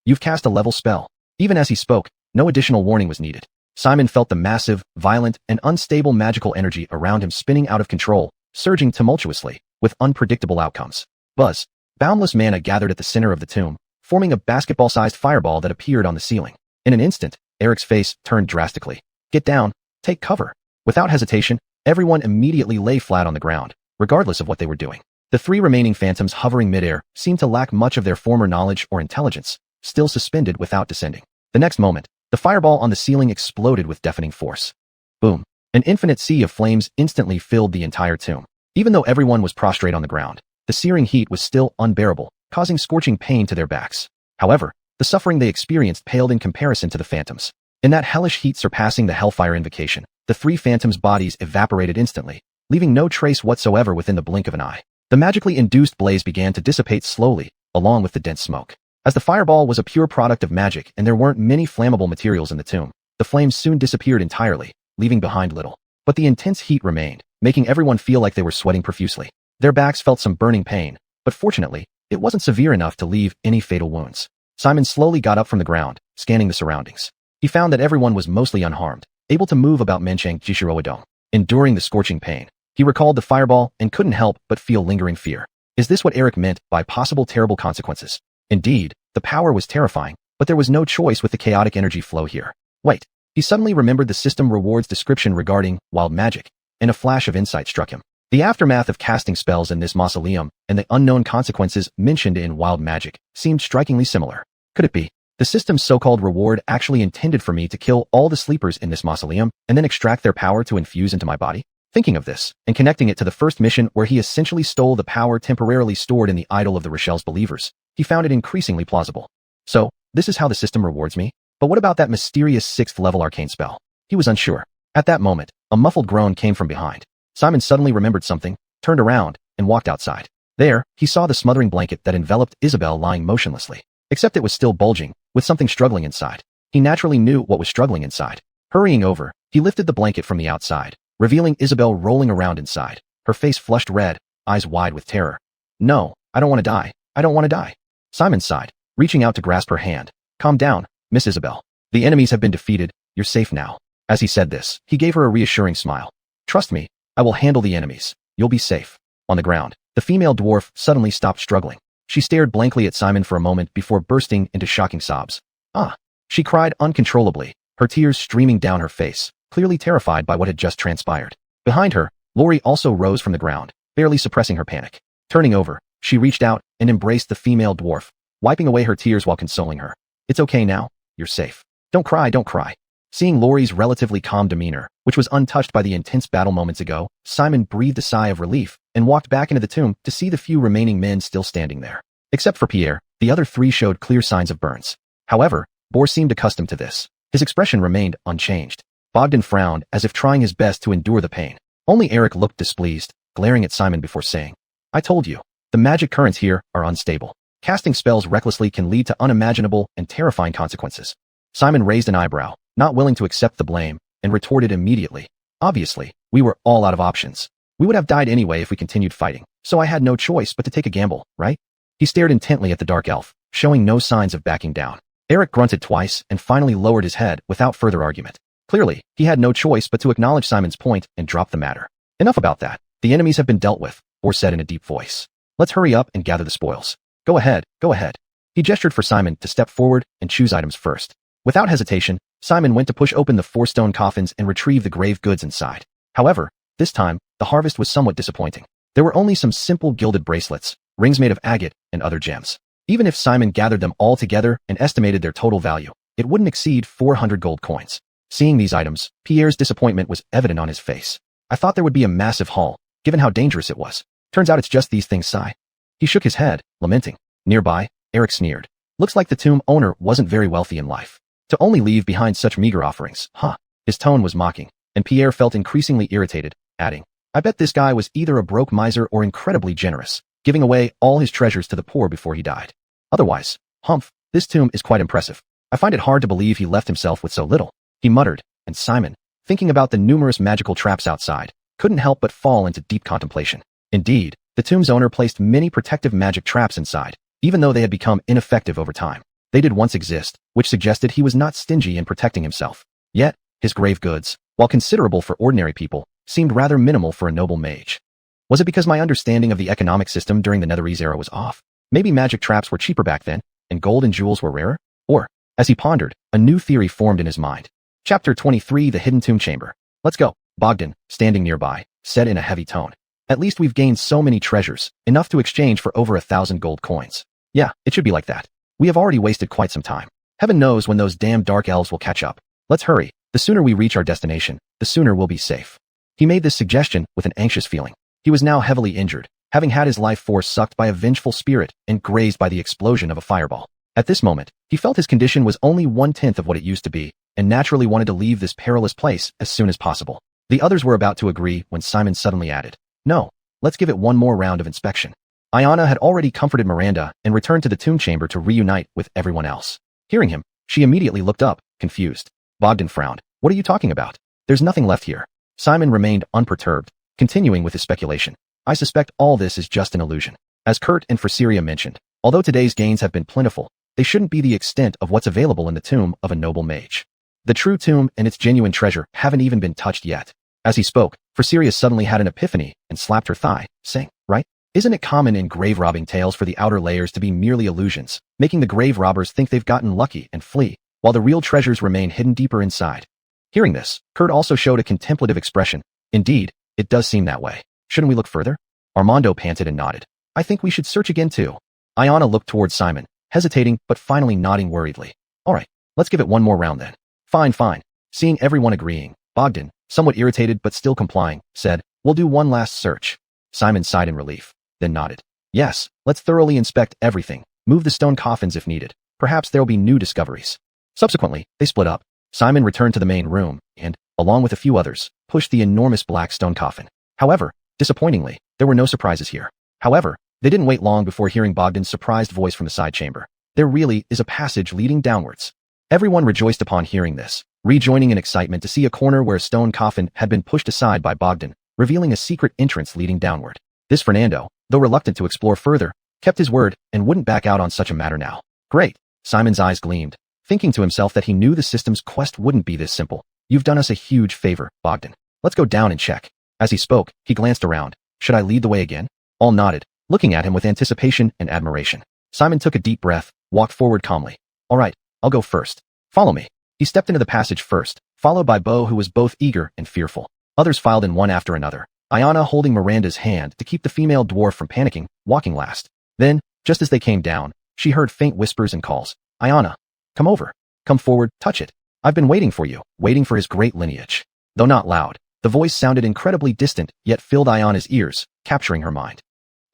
You've cast a level spell. Even as he spoke, no additional warning was needed. Simon felt the massive, violent, and unstable magical energy around him spinning out of control, surging tumultuously, with unpredictable outcomes. Buzz. Boundless mana gathered at the center of the tomb, forming a basketball-sized fireball that appeared on the ceiling. In an instant, Eric's face turned drastically. Get down. Take cover. Without hesitation, everyone immediately lay flat on the ground, regardless of what they were doing. The three remaining phantoms hovering midair seemed to lack much of their former knowledge or intelligence, still suspended without descending. The next moment, the fireball on the ceiling exploded with deafening force. Boom. An infinite sea of flames instantly filled the entire tomb. Even though everyone was prostrate on the ground, the searing heat was still unbearable, causing scorching pain to their backs. However, the suffering they experienced paled in comparison to the phantoms. In that hellish heat surpassing the Hellfire Invocation, the three phantoms' bodies evaporated instantly, leaving no trace whatsoever within the blink of an eye. The magically induced blaze began to dissipate slowly, along with the dense smoke. As the fireball was a pure product of magic and there weren't many flammable materials in the tomb, the flames soon disappeared entirely, leaving behind little. But the intense heat remained, making everyone feel like they were sweating profusely. Their backs felt some burning pain, but fortunately, it wasn't severe enough to leave any fatal wounds. Simon slowly got up from the ground, scanning the surroundings. He found that everyone was mostly unharmed, able to move about Mencheng Jishiroadong. Enduring the scorching pain, he recalled the fireball and couldn't help but feel lingering fear. Is this what Eric meant by possible terrible consequences? Indeed, the power was terrifying, but there was no choice with the chaotic energy flow here. Wait, he suddenly remembered the system rewards description regarding wild magic, and a flash of insight struck him. The aftermath of casting spells in this mausoleum and the unknown consequences mentioned in wild magic seemed strikingly similar. Could it be the system's so-called reward actually intended for me to kill all the sleepers in this mausoleum and then extract their power to infuse into my body? Thinking of this, and connecting it to the first mission where he essentially stole the power temporarily stored in the idol of the Rochelle's believers, he found it increasingly plausible. So, this is how the system rewards me? But what about that mysterious 6th-level arcane spell? He was unsure. At that moment, a muffled groan came from behind. Simon suddenly remembered something, turned around, and walked outside. There, he saw the smothering blanket that enveloped Isabel lying motionlessly. Except it was still bulging, with something struggling inside. He naturally knew what was struggling inside. Hurrying over, he lifted the blanket from the outside, revealing Isabel rolling around inside, her face flushed red, eyes wide with terror. No, I don't want to die. I don't want to die. Simon sighed, reaching out to grasp her hand. Calm down, Miss Isabel. The enemies have been defeated. You're safe now. As he said this, he gave her a reassuring smile. Trust me, I will handle the enemies. You'll be safe. On the ground, the female dwarf suddenly stopped struggling. She stared blankly at Simon for a moment before bursting into shocking sobs. Ah! She cried uncontrollably, her tears streaming down her face, clearly terrified by what had just transpired. Behind her, Lori also rose from the ground, barely suppressing her panic. Turning over, she reached out and embraced the female dwarf, wiping away her tears while consoling her. It's okay now. You're safe. Don't cry, don't cry. Seeing Lori's relatively calm demeanor, which was untouched by the intense battle moments ago, Simon breathed a sigh of relief and walked back into the tomb to see the few remaining men still standing there. Except for Pierre, the other three showed clear signs of burns. However, Boar seemed accustomed to this. His expression remained unchanged. Bogdan frowned as if trying his best to endure the pain. Only Eric looked displeased, glaring at Simon before saying, I told you, the magic currents here are unstable. Casting spells recklessly can lead to unimaginable and terrifying consequences. Simon raised an eyebrow, not willing to accept the blame, and retorted immediately. Obviously, we were all out of options. We would have died anyway if we continued fighting, so I had no choice but to take a gamble, right? He stared intently at the dark elf, showing no signs of backing down. Eric grunted twice and finally lowered his head without further argument. Clearly, he had no choice but to acknowledge Simon's point and drop the matter. Enough about that. The enemies have been dealt with, Boar said in a deep voice. Let's hurry up and gather the spoils. Go ahead, go ahead. He gestured for Simon to step forward and choose items first. Without hesitation, Simon went to push open the 4 stone coffins and retrieve the grave goods inside. However, this time, the harvest was somewhat disappointing. There were only some simple gilded bracelets, rings made of agate, and other gems. Even if Simon gathered them all together and estimated their total value, it wouldn't exceed 400 gold coins. Seeing these items, Pierre's disappointment was evident on his face. I thought there would be a massive haul, given how dangerous it was. Turns out it's just these things, sigh. He shook his head, lamenting. Nearby, Eric sneered. Looks like the tomb owner wasn't very wealthy in life. To only leave behind such meager offerings, huh? His tone was mocking, and Pierre felt increasingly irritated, adding, I bet this guy was either a broke miser or incredibly generous, giving away all his treasures to the poor before he died. Otherwise, humph, this tomb is quite impressive. I find it hard to believe he left himself with so little, he muttered, and Simon, thinking about the numerous magical traps outside, couldn't help but fall into deep contemplation. Indeed, the tomb's owner placed many protective magic traps inside, even though they had become ineffective over time. They did once exist, which suggested he was not stingy in protecting himself. Yet, his grave goods, while considerable for ordinary people, seemed rather minimal for a noble mage. Was it because my understanding of the economic system during the Netherese era was off? Maybe magic traps were cheaper back then, and gold and jewels were rarer? Or, as he pondered, a new theory formed in his mind. Chapter 23 The Hidden Tomb Chamber. Let's go, Bogdan, standing nearby, said in a heavy tone. At least we've gained so many treasures, enough to exchange for over 1,000 gold coins. Yeah, it should be like that. We have already wasted quite some time. Heaven knows when those damn dark elves will catch up. Let's hurry. The sooner we reach our destination, the sooner we'll be safe. He made this suggestion with an anxious feeling. He was now heavily injured, having had his life force sucked by a vengeful spirit and grazed by the explosion of a fireball. At this moment, he felt his condition was only 1/10 of what it used to be, and naturally wanted to leave this perilous place as soon as possible. The others were about to agree when Simon suddenly added, No, let's give it one more round of inspection. Iana had already comforted Miranda and returned to the tomb chamber to reunite with everyone else. Hearing him, she immediately looked up, confused. Bogdan frowned. What are you talking about? There's nothing left here. Simon remained unperturbed, continuing with his speculation. I suspect all this is just an illusion. As Kurt and Fraseria mentioned, although today's gains have been plentiful, they shouldn't be the extent of what's available in the tomb of a noble mage. The true tomb and its genuine treasure haven't even been touched yet. As he spoke, Fraseria suddenly had an epiphany and slapped her thigh, saying, Right? Isn't it common in grave robbing tales for the outer layers to be merely illusions, making the grave robbers think they've gotten lucky and flee, while the real treasures remain hidden deeper inside? Hearing this, Kurt also showed a contemplative expression. Indeed, it does seem that way. Shouldn't we look further? Armando panted and nodded. I think we should search again too. Iana looked towards Simon, hesitating but finally nodding worriedly. All right, let's give it one more round then. Fine. Seeing everyone agreeing, Bogdan, somewhat irritated but still complying, said, We'll do one last search. Simon sighed in relief, then nodded. Yes, let's thoroughly inspect everything, move the stone coffins if needed. Perhaps there'll be new discoveries. Subsequently, they split up. Simon returned to the main room and, along with a few others, pushed the enormous black stone coffin. However, disappointingly, there were no surprises here. However, they didn't wait long before hearing Bogdan's surprised voice from the side chamber. There really is a passage leading downwards. Everyone rejoiced upon hearing this, rejoining in excitement to see a corner where a stone coffin had been pushed aside by Bogdan, revealing a secret entrance leading downward. This Fernando, though reluctant to explore further, kept his word and wouldn't back out on such a matter now. Great. Simon's eyes gleamed, thinking to himself that he knew the system's quest wouldn't be this simple. You've done us a huge favor, Bogdan. Let's go down and check. As he spoke, he glanced around. Should I lead the way again? All nodded, looking at him with anticipation and admiration. Simon took a deep breath, walked forward calmly. All right, I'll go first. Follow me. He stepped into the passage first, followed by Bo, who was both eager and fearful. Others filed in one after another, Iana holding Miranda's hand to keep the female dwarf from panicking, walking last. Then, just as they came down, she heard faint whispers and calls. Iana, come over. Come forward, touch it. I've been waiting for you, waiting for his great lineage. Though not loud, the voice sounded incredibly distant, yet filled Iana's ears, capturing her mind.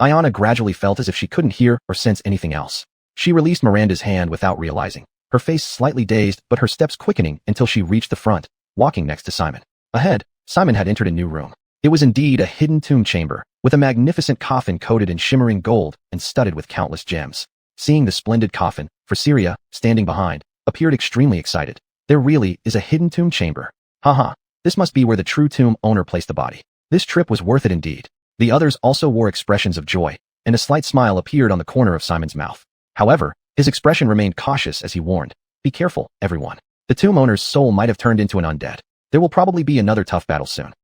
Iana gradually felt as if she couldn't hear or sense anything else. She released Miranda's hand without realizing, her face slightly dazed but her steps quickening until she reached the front, walking next to Simon. Ahead, Simon had entered a new room. It was indeed a hidden tomb chamber, with a magnificent coffin coated in shimmering gold and studded with countless gems. Seeing the splendid coffin, Fraseria, standing behind, appeared extremely excited. There really is a hidden tomb chamber. Haha, this must be where the true tomb owner placed the body. This trip was worth it indeed. The others also wore expressions of joy, and a slight smile appeared on the corner of Simon's mouth. However, his expression remained cautious as he warned, Be careful, everyone. The tomb owner's soul might have turned into an undead. There will probably be another tough battle soon.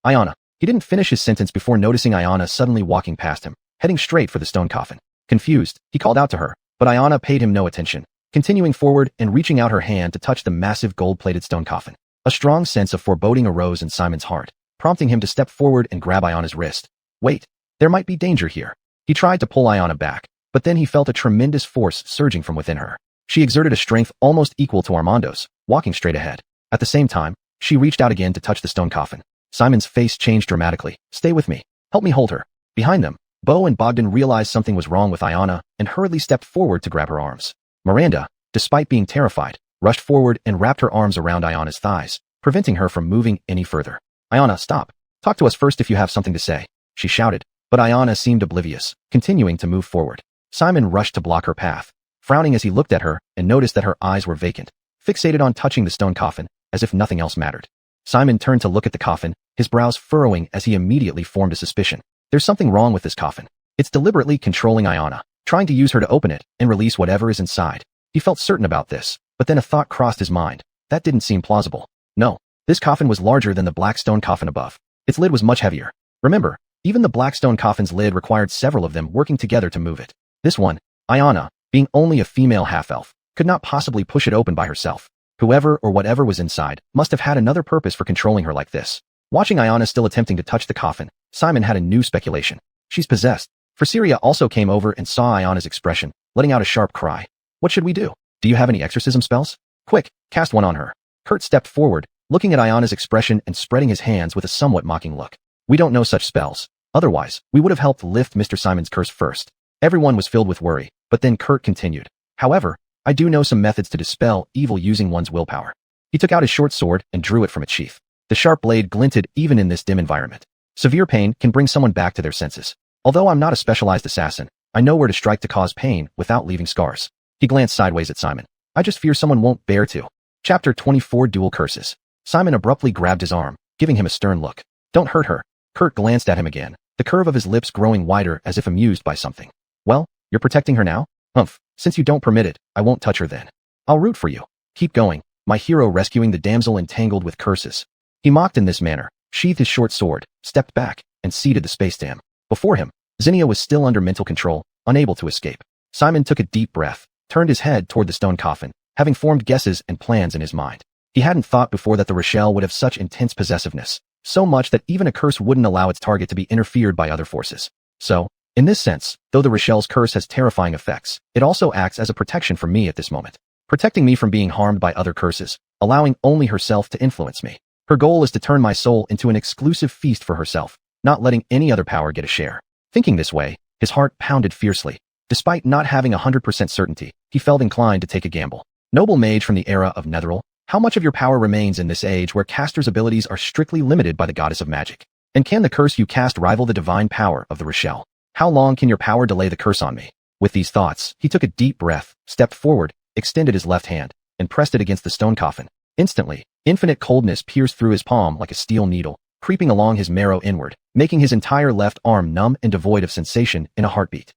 Iana. He didn't finish his sentence before noticing Iana suddenly walking past him, heading straight for the stone coffin. Confused, he called out to her, but Iana paid him no attention, continuing forward and reaching out her hand to touch the massive gold-plated stone coffin. A strong sense of foreboding arose in Simon's heart, prompting him to step forward and grab Iana's wrist. Wait, there might be danger here. He tried to pull Iana back, but then he felt a tremendous force surging from within her. She exerted a strength almost equal to Armando's, walking straight ahead. At the same time, she reached out again to touch the stone coffin. Simon's face changed dramatically. Stay with me. Help me hold her. Behind them, Bo and Bogdan realized something was wrong with Iana and hurriedly stepped forward to grab her arms. Miranda, despite being terrified, rushed forward and wrapped her arms around Iana's thighs, preventing her from moving any further. Iana, stop. Talk to us first if you have something to say, she shouted, but Iana seemed oblivious, continuing to move forward. Simon rushed to block her path, frowning as he looked at her and noticed that her eyes were vacant, fixated on touching the stone coffin, as if nothing else mattered. Simon turned to look at the coffin, his brows furrowing as he immediately formed a suspicion. There's something wrong with this coffin. It's deliberately controlling Iana, trying to use her to open it and release whatever is inside. He felt certain about this, but then a thought crossed his mind. That didn't seem plausible. No, this coffin was larger than the black stone coffin above. Its lid was much heavier. Remember, even the black stone coffin's lid required several of them working together to move it. This one, Iana, being only a female half-elf, could not possibly push it open by herself. Whoever or whatever was inside must have had another purpose for controlling her like this. Watching Iana still attempting to touch the coffin, Simon had a new speculation. She's possessed. Syria also came over and saw Iana's expression, letting out a sharp cry. What should we do? Do you have any exorcism spells? Quick, cast one on her. Kurt stepped forward, looking at Iana's expression and spreading his hands with a somewhat mocking look. We don't know such spells. Otherwise, we would have helped lift Mr. Simon's curse first. Everyone was filled with worry, but then Kurt continued. However, I do know some methods to dispel evil using one's willpower. He took out his short sword and drew it from its sheath. The sharp blade glinted even in this dim environment. Severe pain can bring someone back to their senses. Although I'm not a specialized assassin, I know where to strike to cause pain without leaving scars. He glanced sideways at Simon. I just fear someone won't bear to. Chapter 24 Dual Curses. Simon abruptly grabbed his arm, giving him a stern look. Don't hurt her. Kurt glanced at him again, the curve of his lips growing wider as if amused by something. Well, you're protecting her now? Humph, since you don't permit it, I won't touch her then. I'll root for you. Keep going, my hero rescuing the damsel entangled with curses. He mocked in this manner, sheathed his short sword, stepped back, and seated the space dam. Before him, Zinnia was still under mental control, unable to escape. Simon took a deep breath, turned his head toward the stone coffin, having formed guesses and plans in his mind. He hadn't thought before that the Rochelle would have such intense possessiveness, so much that even a curse wouldn't allow its target to be interfered by other forces. So, in this sense, though the Rochelle's curse has terrifying effects, it also acts as a protection for me at this moment, protecting me from being harmed by other curses, allowing only herself to influence me. Her goal is to turn my soul into an exclusive feast for herself, not letting any other power get a share. Thinking this way, his heart pounded fiercely. Despite not having 100% certainty, he felt inclined to take a gamble. Noble mage from the era of Netheril, how much of your power remains in this age where casters' abilities are strictly limited by the goddess of magic? And can the curse you cast rival the divine power of the Rochelle? How long can your power delay the curse on me? With these thoughts, he took a deep breath, stepped forward, extended his left hand, and pressed it against the stone coffin. Instantly, infinite coldness pierced through his palm like a steel needle, creeping along his marrow inward, making his entire left arm numb and devoid of sensation in a heartbeat.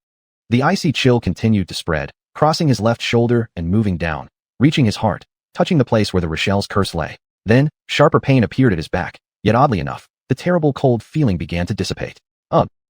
The icy chill continued to spread, crossing his left shoulder and moving down, reaching his heart, touching the place where the Rochelle's curse lay. Then, sharper pain appeared at his back, yet oddly enough, the terrible cold feeling began to dissipate.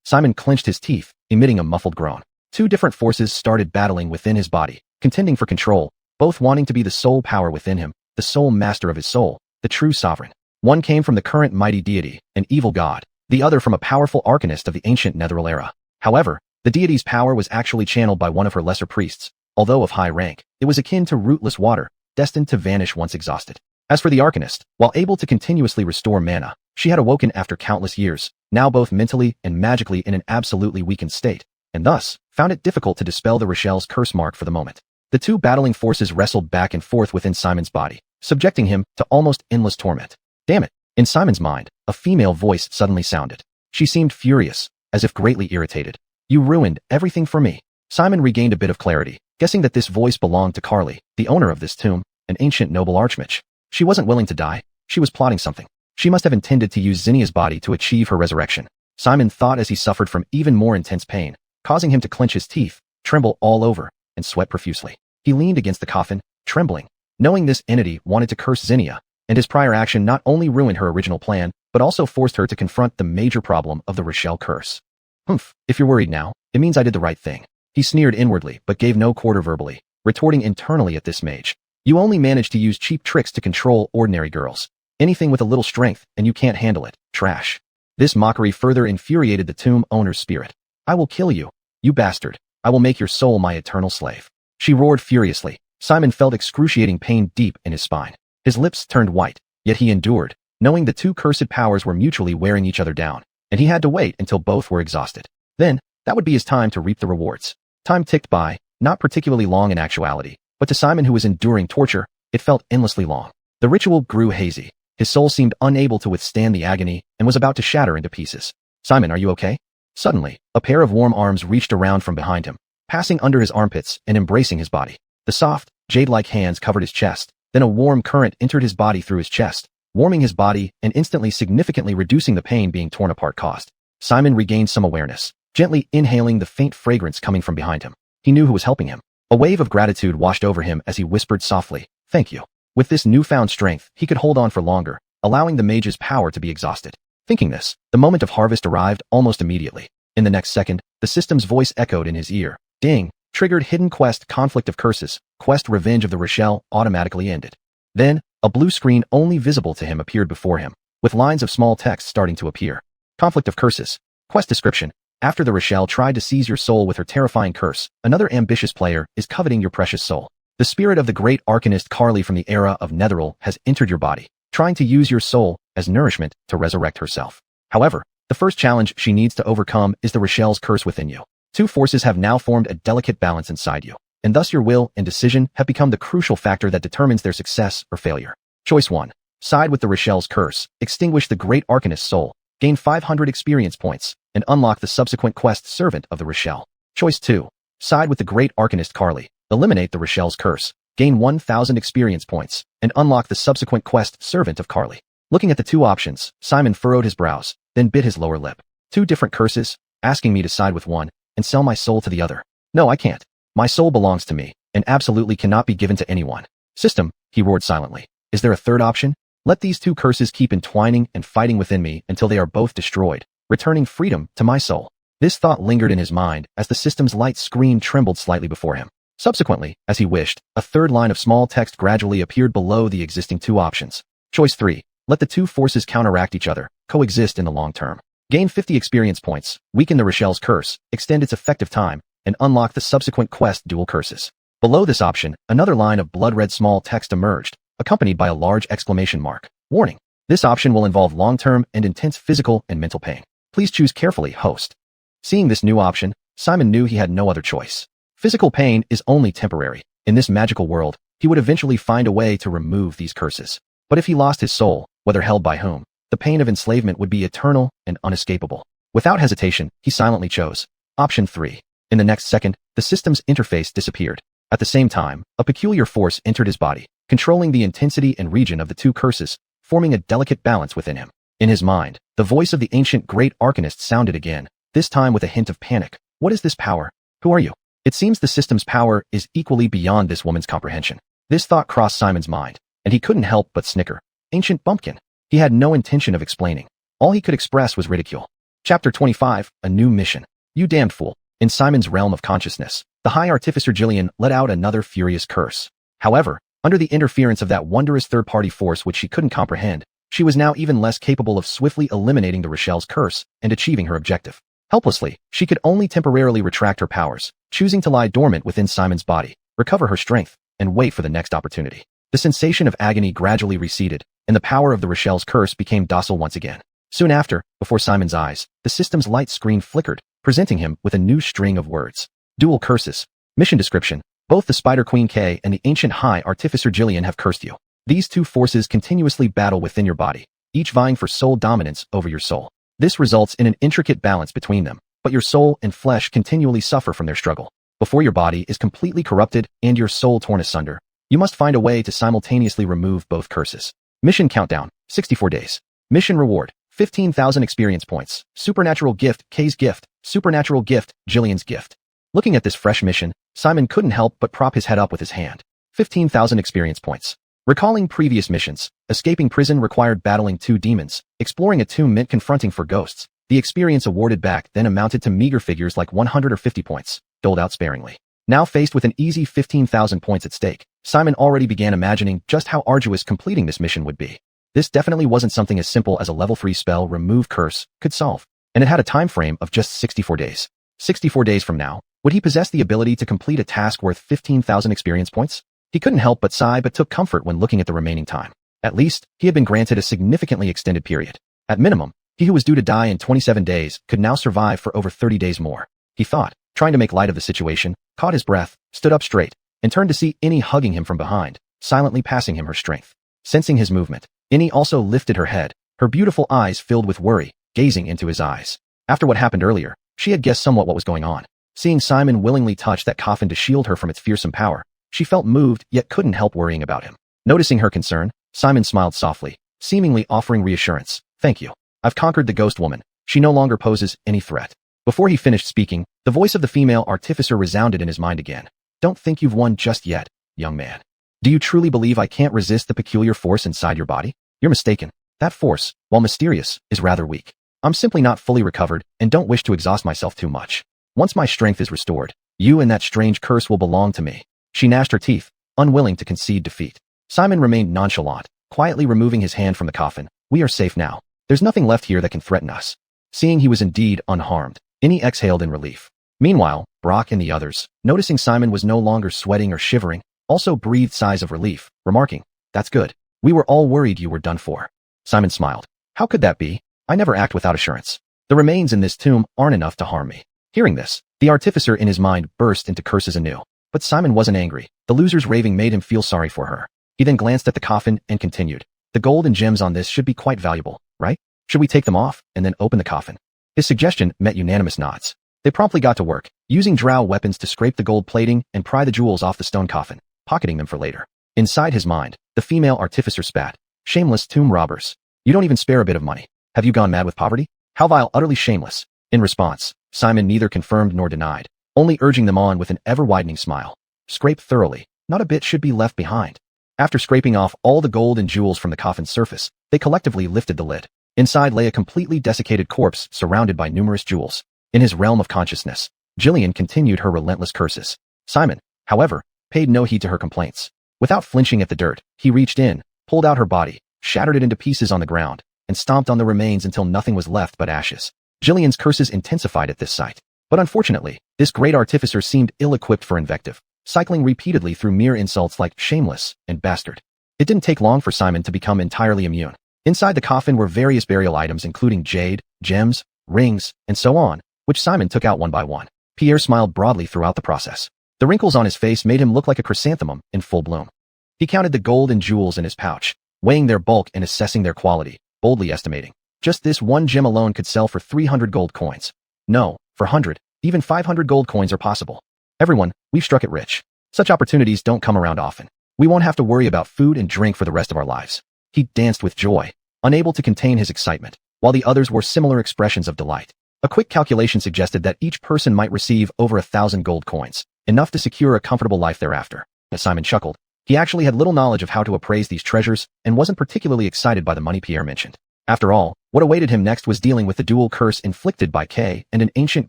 Simon clenched his teeth, emitting a muffled groan. Two different forces started battling within his body, contending for control, both wanting to be the sole power within him, the sole master of his soul, the true sovereign. One came from the current mighty deity, an evil god, the other from a powerful arcanist of the ancient Netheril era. However, the deity's power was actually channeled by one of her lesser priests. Although of high rank, it was akin to rootless water, destined to vanish once exhausted. As for the arcanist, while able to continuously restore mana, she had awoken after countless years, now both mentally and magically in an absolutely weakened state, and thus, found it difficult to dispel the Rochelle's curse mark for the moment. The two battling forces wrestled back and forth within Simon's body, subjecting him to almost endless torment. Damn it! In Simon's mind, a female voice suddenly sounded. She seemed furious, as if greatly irritated. You ruined everything for me. Simon regained a bit of clarity, guessing that this voice belonged to Carly, the owner of this tomb, an ancient noble archmage. She wasn't willing to die. She was plotting something. She must have intended to use Zinnia's body to achieve her resurrection. Simon thought as he suffered from even more intense pain, causing him to clench his teeth, tremble all over, and sweat profusely. He leaned against the coffin, trembling, knowing this entity wanted to curse Zinnia, and his prior action not only ruined her original plan, but also forced her to confront the major problem of the Rochelle curse. Humph, if you're worried now, it means I did the right thing. He sneered inwardly but gave no quarter verbally, retorting internally at this mage. You only manage to use cheap tricks to control ordinary girls. Anything with a little strength, and you can't handle it. Trash. This mockery further infuriated the tomb owner's spirit. I will kill you, you bastard. I will make your soul my eternal slave. She roared furiously, Simon felt excruciating pain deep in his spine. His lips turned white, yet he endured, knowing the two cursed powers were mutually wearing each other down, and he had to wait until both were exhausted. Then, that would be his time to reap the rewards. Time ticked by, not particularly long in actuality, but to Simon, who was enduring torture, it felt endlessly long. The ritual grew hazy. His soul seemed unable to withstand the agony and was about to shatter into pieces. "Simon, are you okay?" Suddenly, a pair of warm arms reached around from behind him, passing under his armpits and embracing his body. The soft, jade-like hands covered his chest, then a warm current entered his body through his chest, warming his body and instantly significantly reducing the pain being torn apart caused. Simon regained some awareness, gently inhaling the faint fragrance coming from behind him. He knew who was helping him. A wave of gratitude washed over him as he whispered softly, "Thank you." With this newfound strength, he could hold on for longer, allowing the mage's power to be exhausted. Thinking this, the moment of harvest arrived almost immediately. In the next second, the system's voice echoed in his ear. "Ding! Triggered hidden quest conflict of curses. Quest revenge of the Rochelle automatically ended." Then, a blue screen only visible to him appeared before him, with lines of small text starting to appear. Conflict of curses. Quest description. After the Rochelle tried to seize your soul with her terrifying curse, another ambitious player is coveting your precious soul. The spirit of the great arcanist Carly from the era of Netheril has entered your body, trying to use your soul as nourishment to resurrect herself. However, the first challenge she needs to overcome is the Rochelle's curse within you. Two forces have now formed a delicate balance inside you, and thus your will and decision have become the crucial factor that determines their success or failure. Choice 1. Side with the Rochelle's curse, extinguish the great arcanist's soul, gain 500 experience points, and unlock the subsequent quest Servant of the Rochelle. Choice 2. Side with the great arcanist Carly, eliminate the Rochelle's curse, gain 1,000 experience points, and unlock the subsequent quest Servant of Carly. Looking at the two options, Simon furrowed his brows, then bit his lower lip. Two different curses, asking me to side with one, and sell my soul to the other. No, I can't. My soul belongs to me, and absolutely cannot be given to anyone. System, he roared silently. Is there a third option? Let these two curses keep entwining and fighting within me until they are both destroyed, returning freedom to my soul. This thought lingered in his mind as the system's light screen trembled slightly before him. Subsequently, as he wished, a third line of small text gradually appeared below the existing two options. Choice 3. Let the two forces counteract each other, coexist in the long term. Gain 50 experience points, weaken the Rochelle's curse, extend its effective time, and unlock the subsequent quest dual curses. Below this option, another line of blood-red small text emerged, accompanied by a large exclamation mark. Warning. This option will involve long-term and intense physical and mental pain. Please choose carefully, host. Seeing this new option, Simon knew he had no other choice. Physical pain is only temporary. In this magical world, he would eventually find a way to remove these curses. But if he lost his soul, whether held by whom, the pain of enslavement would be eternal and unescapable. Without hesitation, he silently chose option 3. In the next second, the system's interface disappeared. At the same time, a peculiar force entered his body, controlling the intensity and region of the two curses, forming a delicate balance within him. In his mind, the voice of the ancient great arcanist sounded again, this time with a hint of panic. What is this power? Who are you? It seems the system's power is equally beyond this woman's comprehension. This thought crossed Simon's mind, and he couldn't help but snicker. Ancient bumpkin. He had no intention of explaining. All he could express was ridicule. Chapter 25, A New Mission. You damned fool. In Simon's realm of consciousness, the High Artificer Jillian let out another furious curse. However, under the interference of that wondrous third-party force which she couldn't comprehend, she was now even less capable of swiftly eliminating the Rochelle's curse and achieving her objective. Helplessly, she could only temporarily retract her powers, choosing to lie dormant within Simon's body, recover her strength, and wait for the next opportunity. The sensation of agony gradually receded, and the power of the Rochelle's curse became docile once again. Soon after, before Simon's eyes, the system's light screen flickered, presenting him with a new string of words. Dual curses. Mission description. Both the Spider Queen K and the ancient High Artificer Jillian have cursed you. These two forces continuously battle within your body, each vying for soul dominance over your soul. This results in an intricate balance between them, but your soul and flesh continually suffer from their struggle. Before your body is completely corrupted and your soul torn asunder, you must find a way to simultaneously remove both curses. Mission countdown, 64 days. Mission reward, 15,000 experience points. Supernatural gift, K's gift. Supernatural gift, Jillian's gift. Looking at this fresh mission, Simon couldn't help but prop his head up with his hand. 15,000 experience points. Recalling previous missions, escaping prison required battling two demons, exploring a tomb meant confronting four ghosts. The experience awarded back then amounted to meager figures like 100 or 50 points, doled out sparingly. Now faced with an easy 15,000 points at stake, Simon already began imagining just how arduous completing this mission would be. This definitely wasn't something as simple as a level 3 spell remove curse could solve, and it had a time frame of just 64 days. 64 days from now, would he possess the ability to complete a task worth 15,000 experience points? He couldn't help but sigh but took comfort when looking at the remaining time. At least, he had been granted a significantly extended period. At minimum, he who was due to die in 27 days could now survive for over 30 days more. He thought, trying to make light of the situation, caught his breath, stood up straight, and turned to see Innie hugging him from behind, silently passing him her strength. Sensing his movement, Innie also lifted her head, her beautiful eyes filled with worry, gazing into his eyes. After what happened earlier, she had guessed somewhat what was going on. Seeing Simon willingly touch that coffin to shield her from its fearsome power, she felt moved yet couldn't help worrying about him. Noticing her concern, Simon smiled softly, seemingly offering reassurance. Thank you. I've conquered the ghost woman. She no longer poses any threat. Before he finished speaking, the voice of the female artificer resounded in his mind again. Don't think you've won just yet, young man. Do you truly believe I can't resist the peculiar force inside your body? You're mistaken. That force, while mysterious, is rather weak. I'm simply not fully recovered and don't wish to exhaust myself too much. Once my strength is restored, you and that strange curse will belong to me. She gnashed her teeth, unwilling to concede defeat. Simon remained nonchalant, quietly removing his hand from the coffin. We are safe now. There's nothing left here that can threaten us. Seeing he was indeed unharmed, Innie exhaled in relief. Meanwhile, Brock and the others, noticing Simon was no longer sweating or shivering, also breathed sighs of relief, remarking, "That's good. We were all worried you were done for." Simon smiled. "How could that be? I never act without assurance. The remains in this tomb aren't enough to harm me." Hearing this, the artificer in his mind burst into curses anew. But Simon wasn't angry. The loser's raving made him feel sorry for her. He then glanced at the coffin and continued, "The gold and gems on this should be quite valuable, right? Should we take them off and then open the coffin?" His suggestion met unanimous nods. They promptly got to work, using drow weapons to scrape the gold plating and pry the jewels off the stone coffin, pocketing them for later. Inside his mind, the female artificer spat, "Shameless tomb robbers. You don't even spare a bit of money. Have you gone mad with poverty? How vile, utterly shameless." In response, Simon neither confirmed nor denied, only urging them on with an ever-widening smile. "Scrape thoroughly. Not a bit should be left behind." After scraping off all the gold and jewels from the coffin's surface, they collectively lifted the lid. Inside lay a completely desiccated corpse surrounded by numerous jewels. In his realm of consciousness, Jillian continued her relentless curses. Simon, however, paid no heed to her complaints. Without flinching at the dirt, he reached in, pulled out her body, shattered it into pieces on the ground, and stomped on the remains until nothing was left but ashes. Jillian's curses intensified at this sight. But unfortunately, this great artificer seemed ill-equipped for invective, cycling repeatedly through mere insults like shameless and bastard. It didn't take long for Simon to become entirely immune. Inside the coffin were various burial items including jade, gems, rings, and so on, which Simon took out one by one. Pierre smiled broadly throughout the process. The wrinkles on his face made him look like a chrysanthemum in full bloom. He counted the gold and jewels in his pouch, weighing their bulk and assessing their quality, boldly estimating. Just this one gem alone could sell for 300 gold coins. No, for 100, even 500 gold coins are possible. Everyone, we've struck it rich. Such opportunities don't come around often. We won't have to worry about food and drink for the rest of our lives. He danced with joy, unable to contain his excitement, while the others wore similar expressions of delight. A quick calculation suggested that each person might receive over 1,000 gold coins, enough to secure a comfortable life thereafter. As Simon chuckled, he actually had little knowledge of how to appraise these treasures and wasn't particularly excited by the money Pierre mentioned. After all, what awaited him next was dealing with the dual curse inflicted by Kay and an ancient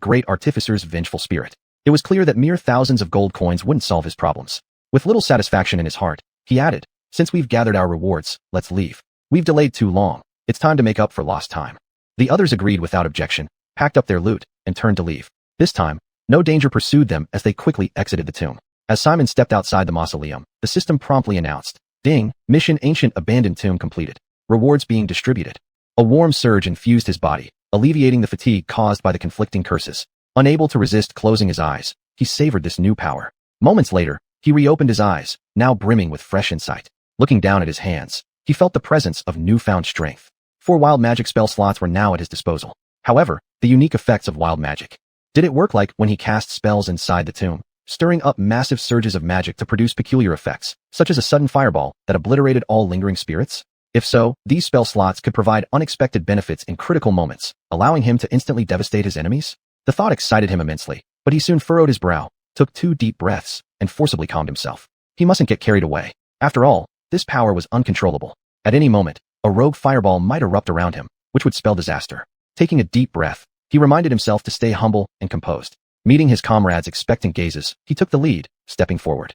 great artificer's vengeful spirit. It was clear that mere thousands of gold coins wouldn't solve his problems. With little satisfaction in his heart, he added, "Since we've gathered our rewards, let's leave. We've delayed too long. It's time to make up for lost time." The others agreed without objection, packed up their loot, and turned to leave. This time, no danger pursued them as they quickly exited the tomb. As Simon stepped outside the mausoleum, the system promptly announced, "Ding, mission ancient abandoned tomb completed. Rewards being distributed." A warm surge infused his body, alleviating the fatigue caused by the conflicting curses. Unable to resist closing his eyes, he savored this new power. Moments later, he reopened his eyes, now brimming with fresh insight. Looking down at his hands, he felt the presence of newfound strength. 4 wild magic spell slots were now at his disposal. However, the unique effects of wild magic. Did it work like when he cast spells inside the tomb, stirring up massive surges of magic to produce peculiar effects, such as a sudden fireball that obliterated all lingering spirits? If so, these spell slots could provide unexpected benefits in critical moments, allowing him to instantly devastate his enemies? The thought excited him immensely, but he soon furrowed his brow, took 2 deep breaths, and forcibly calmed himself. He mustn't get carried away. After all, this power was uncontrollable. At any moment, a rogue fireball might erupt around him, which would spell disaster. Taking a deep breath, he reminded himself to stay humble and composed. Meeting his comrades' expectant gazes, he took the lead, stepping forward.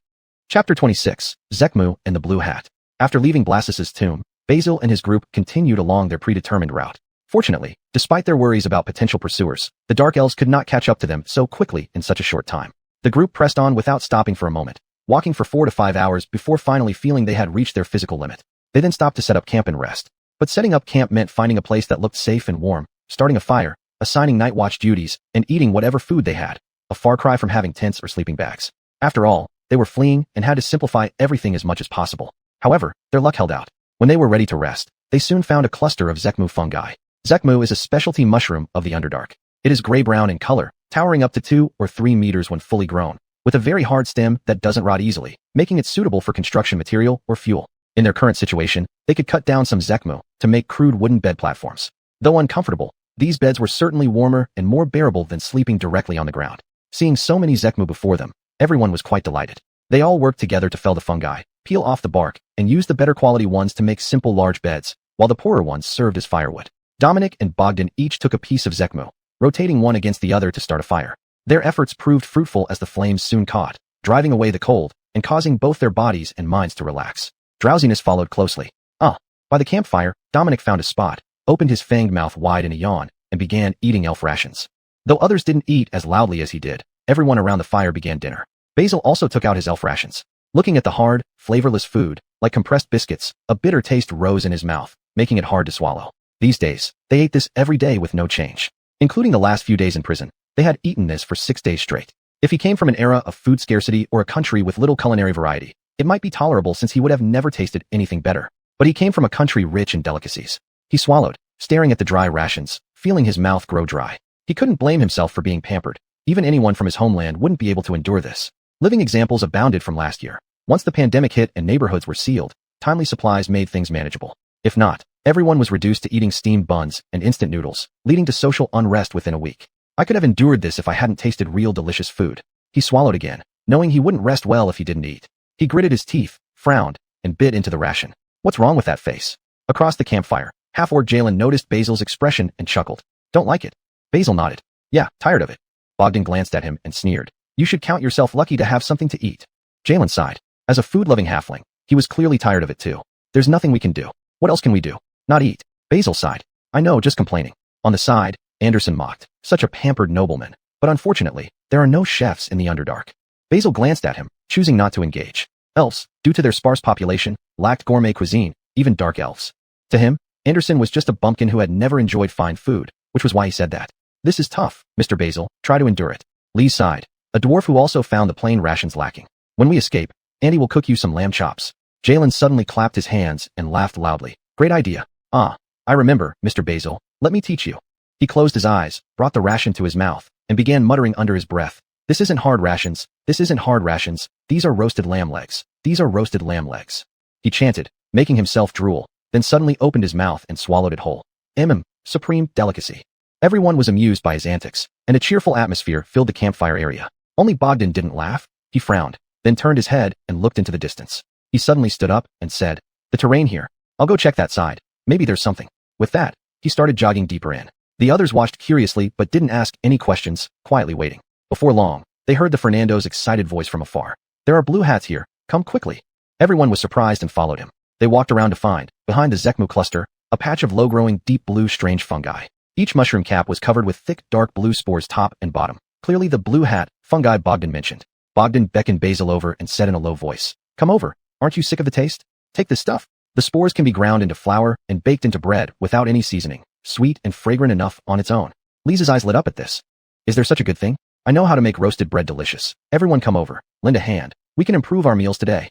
Chapter 26, Zekmu and the Blue Hat. After leaving Blassus's tomb, Basil and his group continued along their predetermined route. Fortunately, despite their worries about potential pursuers, the Dark Elves could not catch up to them so quickly in such a short time. The group pressed on without stopping for a moment, walking for 4 to 5 hours before finally feeling they had reached their physical limit. They then stopped to set up camp and rest. But setting up camp meant finding a place that looked safe and warm, starting a fire, assigning night watch duties, and eating whatever food they had. A far cry from having tents or sleeping bags. After all, they were fleeing and had to simplify everything as much as possible. However, their luck held out. When they were ready to rest, they soon found a cluster of xuanhuan fungi. Xuanhuan is a specialty mushroom of the Underdark. It is gray-brown in color, towering up to 2 or 3 meters when fully grown, with a very hard stem that doesn't rot easily, making it suitable for construction material or fuel. In their current situation, they could cut down some xuanhuan to make crude wooden bed platforms. Though uncomfortable, these beds were certainly warmer and more bearable than sleeping directly on the ground. Seeing so many xuanhuan before them, everyone was quite delighted. They all worked together to fell the fungi, peel off the bark, and use the better quality ones to make simple large beds, while the poorer ones served as firewood. Dominic and Bogdan each took a piece of xuanhuan, rotating one against the other to start a fire. Their efforts proved fruitful as the flames soon caught, driving away the cold and causing both their bodies and minds to relax. Drowsiness followed closely. By the campfire, Dominic found a spot, opened his fanged mouth wide in a yawn, and began eating elf rations. Though others didn't eat as loudly as he did, everyone around the fire began dinner. Basil also took out his elf rations. Looking at the hard, flavorless food, like compressed biscuits, a bitter taste rose in his mouth, making it hard to swallow. These days, they ate this every day with no change. Including the last few days in prison, they had eaten this for 6 days straight. If he came from an era of food scarcity or a country with little culinary variety, it might be tolerable since he would have never tasted anything better. But he came from a country rich in delicacies. He swallowed, staring at the dry rations, feeling his mouth grow dry. He couldn't blame himself for being pampered. Even anyone from his homeland wouldn't be able to endure this. Living examples abounded from last year. Once the pandemic hit and neighborhoods were sealed, timely supplies made things manageable. If not, everyone was reduced to eating steamed buns and instant noodles, leading to social unrest within a week. I could have endured this if I hadn't tasted real delicious food. He swallowed again, knowing he wouldn't rest well if he didn't eat. He gritted his teeth, frowned, and bit into the ration. What's wrong with that face? Across the campfire, half-orc Jalen noticed Basil's expression and chuckled. Don't like it? Basil nodded. Yeah, tired of it. Bogdan glanced at him and sneered. You should count yourself lucky to have something to eat. Jalen sighed. As a food-loving halfling, he was clearly tired of it too. There's nothing we can do. What else can we do? Not eat. Basil sighed. I know, just complaining. On the side, Anderson mocked. Such a pampered nobleman. But unfortunately, there are no chefs in the Underdark. Basil glanced at him, choosing not to engage. Elves, due to their sparse population, lacked gourmet cuisine, even dark elves. To him, Anderson was just a bumpkin who had never enjoyed fine food, which was why he said that. This is tough, Mr. Basil, try to endure it. Lee sighed. A dwarf who also found the plain rations lacking. When we escape, Andy will cook you some lamb chops. Jalen suddenly clapped his hands and laughed loudly. Great idea. I remember, Mr. Basil, let me teach you. He closed his eyes, brought the ration to his mouth, and began muttering under his breath. This isn't hard rations, this isn't hard rations, these are roasted lamb legs, these are roasted lamb legs. He chanted, making himself drool, then suddenly opened his mouth and swallowed it whole. Supreme delicacy. Everyone was amused by his antics, and a cheerful atmosphere filled the campfire area. Only Bogdan didn't laugh. He frowned, then turned his head and looked into the distance. He suddenly stood up and said, the terrain here. I'll go check that side. Maybe there's something. With that, he started jogging deeper in. The others watched curiously but didn't ask any questions, quietly waiting. Before long, they heard the Fernando's excited voice from afar. There are blue hats here. Come quickly. Everyone was surprised and followed him. They walked around to find, behind the xuanhuan cluster, a patch of low-growing, deep blue strange fungi. Each mushroom cap was covered with thick, dark blue spores top and bottom. Clearly the blue hat fungi Bogdan mentioned. Bogdan beckoned Basil over and said in a low voice, come over. Aren't you sick of the taste? Take this stuff. The spores can be ground into flour and baked into bread without any seasoning, sweet and fragrant enough on its own. Lisa's eyes lit up at this. Is there such a good thing? I know how to make roasted bread delicious. Everyone come over. Lend a hand. We can improve our meals today.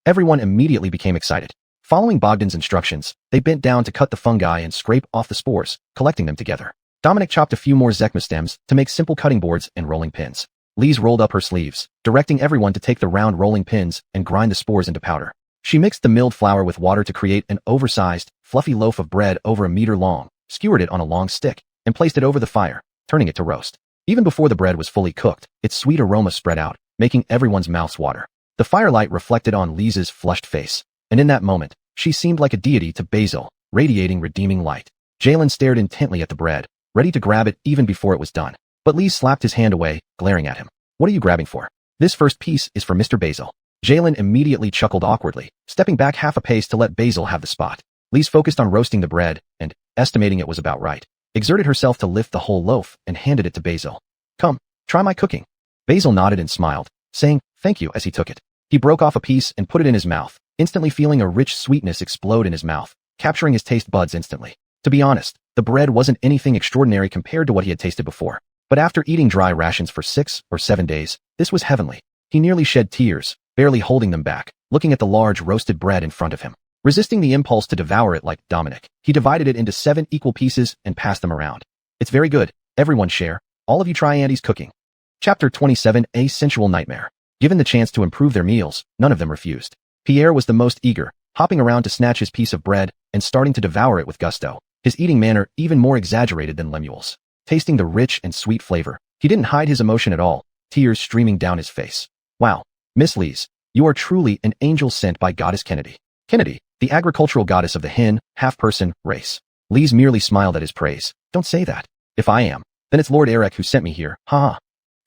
Everyone immediately became excited. Following Bogdan's instructions, they bent down to cut the fungi and scrape off the spores, collecting them together. Dominic chopped a few more xuanhuan stems to make simple cutting boards and rolling pins. Lise rolled up her sleeves, directing everyone to take the round rolling pins and grind the spores into powder. She mixed the milled flour with water to create an oversized, fluffy loaf of bread over a meter long, skewered it on a long stick, and placed it over the fire, turning it to roast. Even before the bread was fully cooked, its sweet aroma spread out, making everyone's mouths water. The firelight reflected on Lisa's flushed face, and in that moment, she seemed like a deity to Basil, radiating redeeming light. Jalen stared intently at the bread, ready to grab it even before it was done. But Lise slapped his hand away, glaring at him. What are you grabbing for? This first piece is for Mr. Basil. Jalen immediately chuckled awkwardly, stepping back half a pace to let Basil have the spot. Lise focused on roasting the bread, and, estimating it was about right, exerted herself to lift the whole loaf and handed it to Basil. Come, try my cooking. Basil nodded and smiled, saying, thank you as he took it. He broke off a piece and put it in his mouth, instantly feeling a rich sweetness explode in his mouth, capturing his taste buds instantly. To be honest, the bread wasn't anything extraordinary compared to what he had tasted before. But after eating dry rations for 6 or 7 days, this was heavenly. He nearly shed tears, barely holding them back, looking at the large roasted bread in front of him. Resisting the impulse to devour it like Dominic, he divided it into 7 equal pieces and passed them around. It's very good. Everyone share. All of you try Andy's cooking. Chapter 27, A Sensual Nightmare. Given the chance to improve their meals, none of them refused. Pierre was the most eager, hopping around to snatch his piece of bread and starting to devour it with gusto, his eating manner even more exaggerated than Lemuel's. Tasting the rich and sweet flavor, he didn't hide his emotion at all, tears streaming down his face. Wow, Miss Lees, you are truly an angel sent by Goddess Kennedy. Kennedy, the agricultural goddess of the hen, half-person, race. Lees merely smiled at his praise. Don't say that. If I am, then it's Lord Eric who sent me here, haha.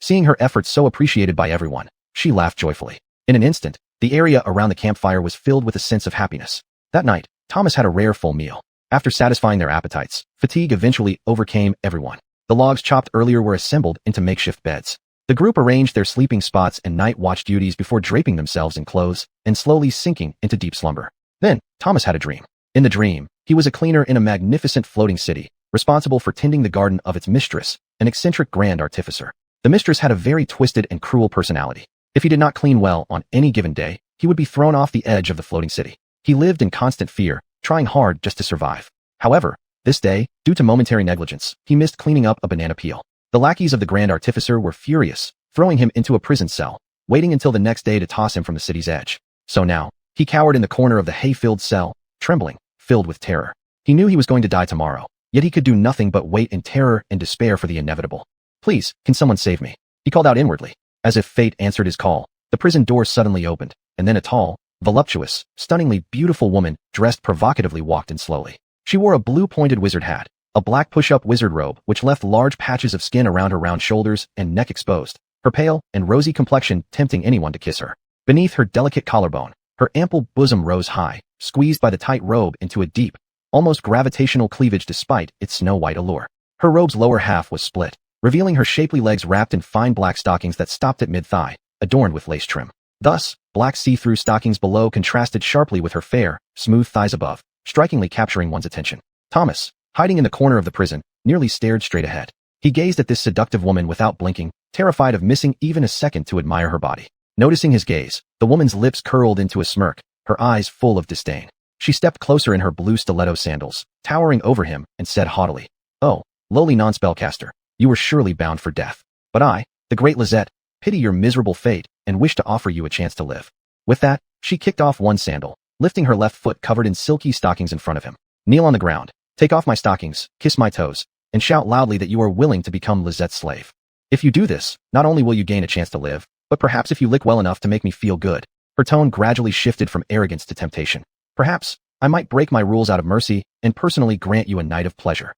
Seeing her efforts so appreciated by everyone, she laughed joyfully. In an instant, the area around the campfire was filled with a sense of happiness. That night, Thomas had a rare full meal. After satisfying their appetites, fatigue eventually overcame everyone. The logs chopped earlier were assembled into makeshift beds. The group arranged their sleeping spots and night watch duties before draping themselves in clothes and slowly sinking into deep slumber. Then, Thomas had a dream. In the dream, he was a cleaner in a magnificent floating city, responsible for tending the garden of its mistress, an eccentric grand artificer. The mistress had a very twisted and cruel personality. If he did not clean well on any given day, he would be thrown off the edge of the floating city. He lived in constant fear, trying hard just to survive. However, this day, due to momentary negligence, he missed cleaning up a banana peel. The lackeys of the Grand Artificer were furious, throwing him into a prison cell, waiting until the next day to toss him from the city's edge. So now, he cowered in the corner of the hay-filled cell, trembling, filled with terror. He knew he was going to die tomorrow, yet he could do nothing but wait in terror and despair for the inevitable. Please, can someone save me? He called out inwardly. As if fate answered his call, the prison door suddenly opened, and then a tall, voluptuous, stunningly beautiful woman, dressed provocatively, walked in slowly. She wore a blue-pointed wizard hat, a black push-up wizard robe which left large patches of skin around her round shoulders and neck exposed, her pale and rosy complexion tempting anyone to kiss her. Beneath her delicate collarbone, her ample bosom rose high, squeezed by the tight robe into a deep, almost gravitational cleavage despite its snow-white allure. Her robe's lower half was split, revealing her shapely legs wrapped in fine black stockings that stopped at mid-thigh, adorned with lace trim. Thus, black see-through stockings below contrasted sharply with her fair, smooth thighs above, strikingly capturing one's attention. Thomas, hiding in the corner of the prison, nearly stared straight ahead. He gazed at this seductive woman without blinking, terrified of missing even a second to admire her body. Noticing his gaze, the woman's lips curled into a smirk, her eyes full of disdain. She stepped closer in her blue stiletto sandals, towering over him, and said haughtily, "Oh, lowly non-spellcaster, you were surely bound for death. But I, the great Lizette, pity your miserable fate and wish to offer you a chance to live." With that, she kicked off one sandal, lifting her left foot covered in silky stockings in front of him. "Kneel on the ground, take off my stockings, kiss my toes, and shout loudly that you are willing to become Lizette's slave. If you do this, not only will you gain a chance to live, but perhaps if you lick well enough to make me feel good." Her tone gradually shifted from arrogance to temptation. "Perhaps, I might break my rules out of mercy and personally grant you a night of pleasure."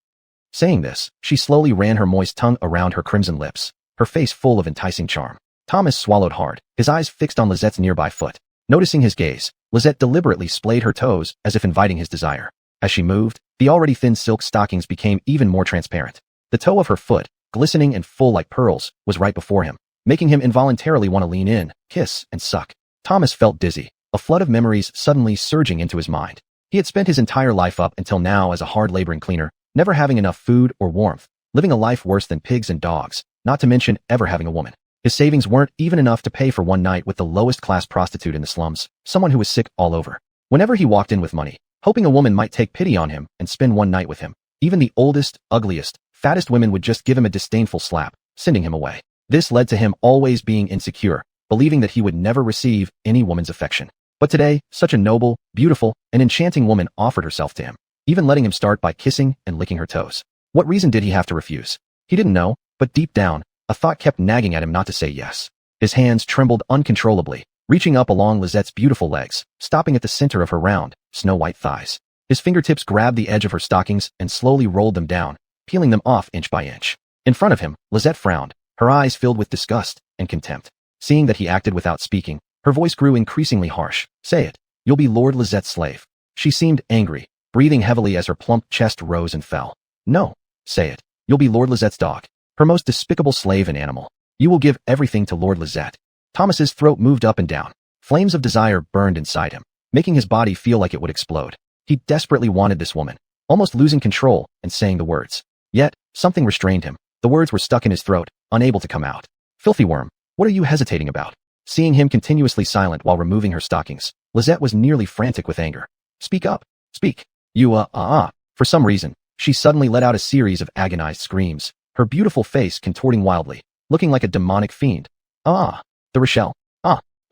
Saying this, she slowly ran her moist tongue around her crimson lips, her face full of enticing charm. Thomas swallowed hard, his eyes fixed on Lizette's nearby foot. Noticing his gaze, Lizette deliberately splayed her toes as if inviting his desire. As she moved, the already thin silk stockings became even more transparent. The toe of her foot, glistening and full like pearls, was right before him, making him involuntarily want to lean in, kiss, and suck. Thomas felt dizzy, a flood of memories suddenly surging into his mind. He had spent his entire life up until now as a hard-laboring cleaner, never having enough food or warmth, living a life worse than pigs and dogs, not to mention ever having a woman. His savings weren't even enough to pay for one night with the lowest-class prostitute in the slums, someone who was sick all over. Whenever he walked in with money, hoping a woman might take pity on him and spend one night with him, even the oldest, ugliest, fattest women would just give him a disdainful slap, sending him away. This led to him always being insecure, believing that he would never receive any woman's affection. But today, such a noble, beautiful, and enchanting woman offered herself to him, even letting him start by kissing and licking her toes. What reason did he have to refuse? He didn't know, but deep down, a thought kept nagging at him not to say yes. His hands trembled uncontrollably, reaching up along Lizette's beautiful legs, stopping at the center of her round, snow-white thighs. His fingertips grabbed the edge of her stockings and slowly rolled them down, peeling them off inch by inch. In front of him, Lizette frowned, her eyes filled with disgust and contempt. Seeing that he acted without speaking, her voice grew increasingly harsh. "Say it. You'll be Lord Lizette's slave." She seemed angry, breathing heavily as her plump chest rose and fell. "No. Say it. You'll be Lord Lizette's dog, her most despicable slave and animal. You will give everything to Lord Lizette." Thomas's throat moved up and down, Flames of desire burned inside him, making his body feel like it would explode. He desperately wanted this woman, almost losing control and saying the words. Yet, something restrained him. The words were stuck in his throat, unable to come out. Filthy worm, what are you hesitating about? Seeing him continuously silent while removing her stockings, Lisette was nearly frantic with anger. Speak up. Speak. You, For some reason, she suddenly let out a series of agonized screams, her beautiful face contorting wildly, looking like a demonic fiend. The Rochelle.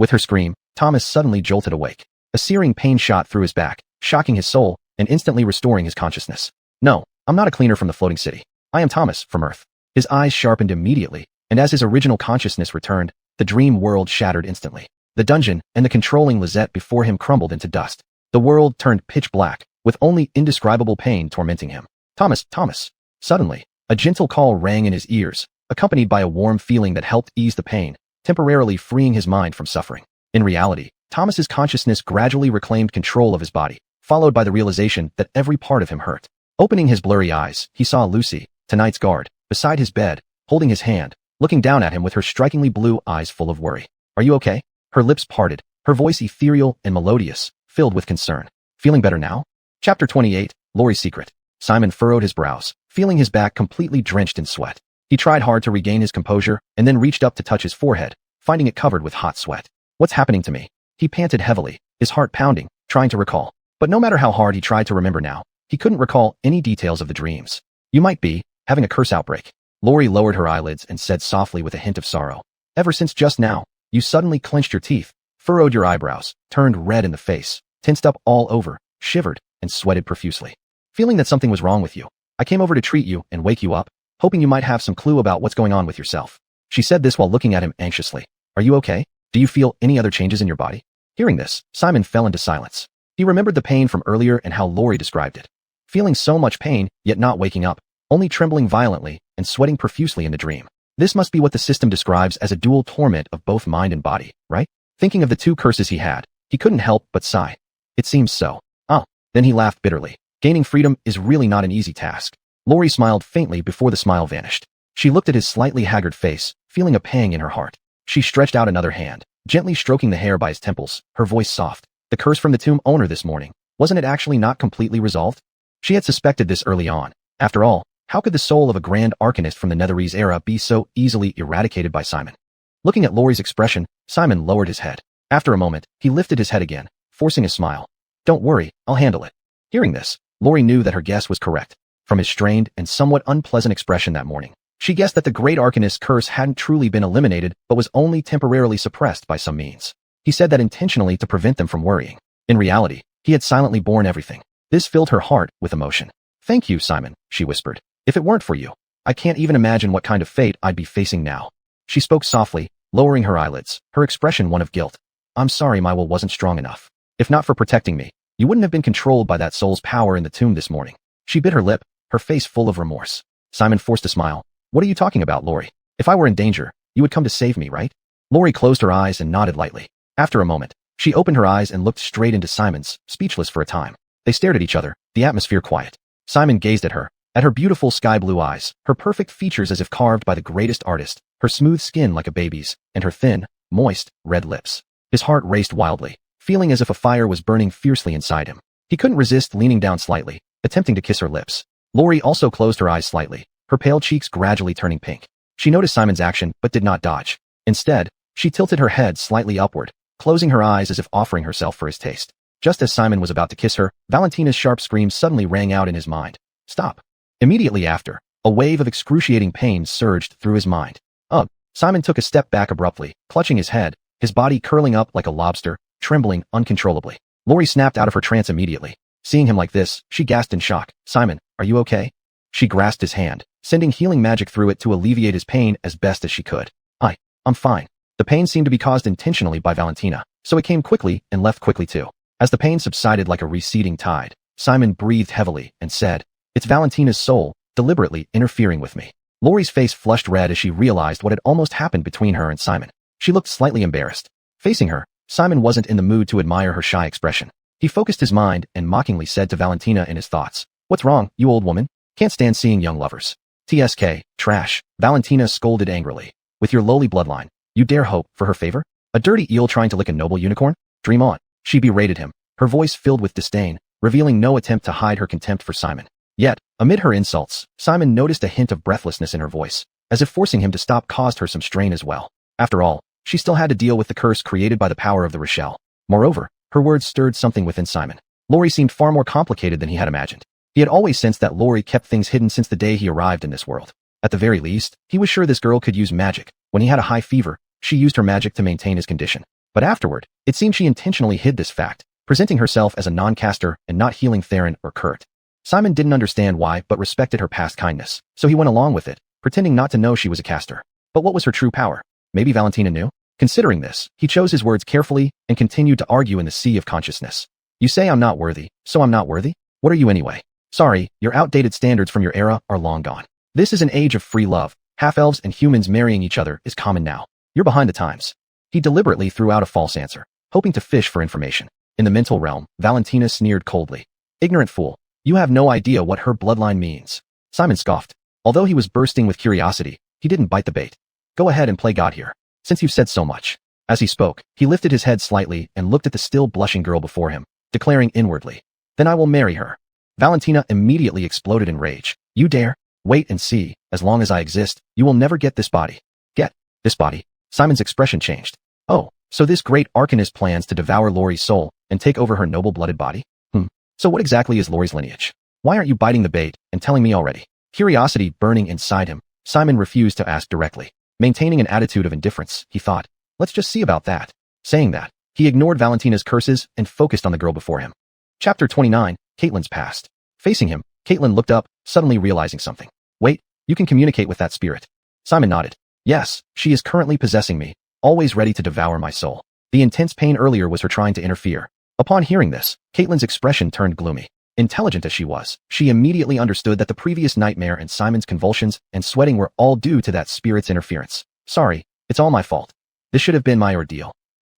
With her scream, Thomas suddenly jolted awake. A searing pain shot through his back, shocking his soul and instantly restoring his consciousness. No, I'm not a cleaner from the floating city. I am Thomas from Earth. His eyes sharpened immediately, and as his original consciousness returned, the dream world shattered instantly. The dungeon and the controlling Lisette before him crumbled into dust. The world turned pitch black, with only indescribable pain tormenting him. Thomas. Suddenly, a gentle call rang in his ears, accompanied by a warm feeling that helped ease the pain, temporarily freeing his mind from suffering. In reality, Thomas's consciousness gradually reclaimed control of his body, followed by the realization that every part of him hurt. Opening his blurry eyes, he saw Lucy, tonight's guard, beside his bed, holding his hand, looking down at him with her strikingly blue eyes full of worry. Are you okay? Her lips parted, her voice ethereal and melodious, filled with concern. Feeling better now? Chapter 28, Laurie's Secret. Simon furrowed his brows, feeling his back completely drenched in sweat. He tried hard to regain his composure and then reached up to touch his forehead, finding it covered with hot sweat. What's happening to me? He panted heavily, his heart pounding, trying to recall. But no matter how hard he tried to remember now, he couldn't recall any details of the dreams. You might be having a curse outbreak. Laurie lowered her eyelids and said softly with a hint of sorrow. Ever since just now, you suddenly clenched your teeth, furrowed your eyebrows, turned red in the face, tensed up all over, shivered, and sweated profusely. Feeling that something was wrong with you, I came over to treat you and wake you up, hoping you might have some clue about what's going on with yourself. She said this while looking at him anxiously. Are you okay? Do you feel any other changes in your body? Hearing this, Simon fell into silence. He remembered the pain from earlier and how Laurie described it. Feeling so much pain, yet not waking up, only trembling violently and sweating profusely in the dream. This must be what the system describes as a dual torment of both mind and body, right? Thinking of the two curses he had, he couldn't help but sigh. It seems so. Then he laughed bitterly. Gaining freedom is really not an easy task. Laurie smiled faintly before the smile vanished. She looked at his slightly haggard face, feeling a pang in her heart. She stretched out another hand, gently stroking the hair by his temples, her voice soft. The curse from the tomb owner this morning, wasn't it actually not completely resolved? She had suspected this early on. After all, how could the soul of a grand arcanist from the Netherese era be so easily eradicated by Simon? Looking at Laurie's expression, Simon lowered his head. After a moment, he lifted his head again, forcing a smile. Don't worry, I'll handle it. Hearing this, Laurie knew that her guess was correct. From his strained and somewhat unpleasant expression that morning, she guessed that the great arcanist's curse hadn't truly been eliminated but was only temporarily suppressed by some means. He said that intentionally to prevent them from worrying. In reality, he had silently borne everything. This filled her heart with emotion. Thank you, Simon, she whispered. If it weren't for you, I can't even imagine what kind of fate I'd be facing now. She spoke softly, lowering her eyelids, her expression one of guilt. I'm sorry my will wasn't strong enough. If not for protecting me, you wouldn't have been controlled by that soul's power in the tomb this morning. She bit her lip, her face full of remorse. Simon forced a smile. What are you talking about, Laurie? If I were in danger, you would come to save me, right? Laurie closed her eyes and nodded lightly. After a moment, she opened her eyes and looked straight into Simon's, speechless for a time. They stared at each other, the atmosphere quiet. Simon gazed at her beautiful sky-blue eyes, her perfect features as if carved by the greatest artist, her smooth skin like a baby's, and her thin, moist, red lips. His heart raced wildly, feeling as if a fire was burning fiercely inside him. He couldn't resist leaning down slightly, attempting to kiss her lips. Laurie also closed her eyes slightly, her pale cheeks gradually turning pink. She noticed Simon's action but did not dodge. Instead, she tilted her head slightly upward, closing her eyes as if offering herself for his taste. Just as Simon was about to kiss her, Valentina's sharp scream suddenly rang out in his mind. Stop. Immediately after, a wave of excruciating pain surged through his mind. Ugh. Simon took a step back abruptly, clutching his head, his body curling up like a lobster, trembling uncontrollably. Laurie snapped out of her trance immediately. Seeing him like this, she gasped in shock. Simon, are you okay? She grasped his hand, sending healing magic through it to alleviate his pain as best as she could. I'm fine. The pain seemed to be caused intentionally by Valentina, so it came quickly and left quickly too. As the pain subsided like a receding tide, Simon breathed heavily and said, It's Valentina's soul, deliberately interfering with me. Laurie's face flushed red as she realized what had almost happened between her and Simon. She looked slightly embarrassed. Facing her, Simon wasn't in the mood to admire her shy expression. He focused his mind and mockingly said to Valentina in his thoughts, What's wrong, you old woman? Can't stand seeing young lovers. TSK, trash. Valentina scolded angrily. With your lowly bloodline, you dare hope for her favor? A dirty eel trying to lick a noble unicorn? Dream on. She berated him, her voice filled with disdain, revealing no attempt to hide her contempt for Simon. Yet, amid her insults, Simon noticed a hint of breathlessness in her voice, as if forcing him to stop caused her some strain as well. After all, she still had to deal with the curse created by the power of the Rochelle. Moreover, her words stirred something within Simon. Laurie seemed far more complicated than he had imagined. He had always sensed that Laurie kept things hidden since the day he arrived in this world. At the very least, he was sure this girl could use magic. When he had a high fever, she used her magic to maintain his condition. But afterward, it seemed she intentionally hid this fact, presenting herself as a non-caster and not healing Theron or Kurt. Simon didn't understand why but respected her past kindness, so he went along with it, pretending not to know she was a caster. But what was her true power? Maybe Valentina knew? Considering this, he chose his words carefully and continued to argue in the sea of consciousness. You say I'm not worthy, so I'm not worthy? What are you anyway? Sorry, your outdated standards from your era are long gone. This is an age of free love. Half-elves and humans marrying each other is common now. You're behind the times. He deliberately threw out a false answer, hoping to fish for information. In the mental realm, Valentina sneered coldly. Ignorant fool. You have no idea what her bloodline means. Simon scoffed. Although he was bursting with curiosity, he didn't bite the bait. Go ahead and play God here, since you've said so much. As he spoke, he lifted his head slightly and looked at the still blushing girl before him, declaring inwardly, Then I will marry her. Valentina immediately exploded in rage. You dare? Wait and see. As long as I exist, you will never get this body. Get this body. Simon's expression changed. Oh, so this great arcanist plans to devour Laurie's soul and take over her noble-blooded body? So what exactly is Laurie's lineage? Why aren't you biting the bait and telling me already? Curiosity burning inside him, Simon refused to ask directly. Maintaining an attitude of indifference, he thought, let's just see about that. Saying that, he ignored Valentina's curses and focused on the girl before him. Chapter 29, Caitlin's Past. Facing him, Caitlin looked up, suddenly realizing something. Wait, you can communicate with that spirit. Simon nodded. Yes, she is currently possessing me, always ready to devour my soul. The intense pain earlier was her trying to interfere. Upon hearing this, Caitlin's expression turned gloomy. Intelligent as she was, she immediately understood that the previous nightmare and Simon's convulsions and sweating were all due to that spirit's interference. Sorry, it's all my fault. This should have been my ordeal.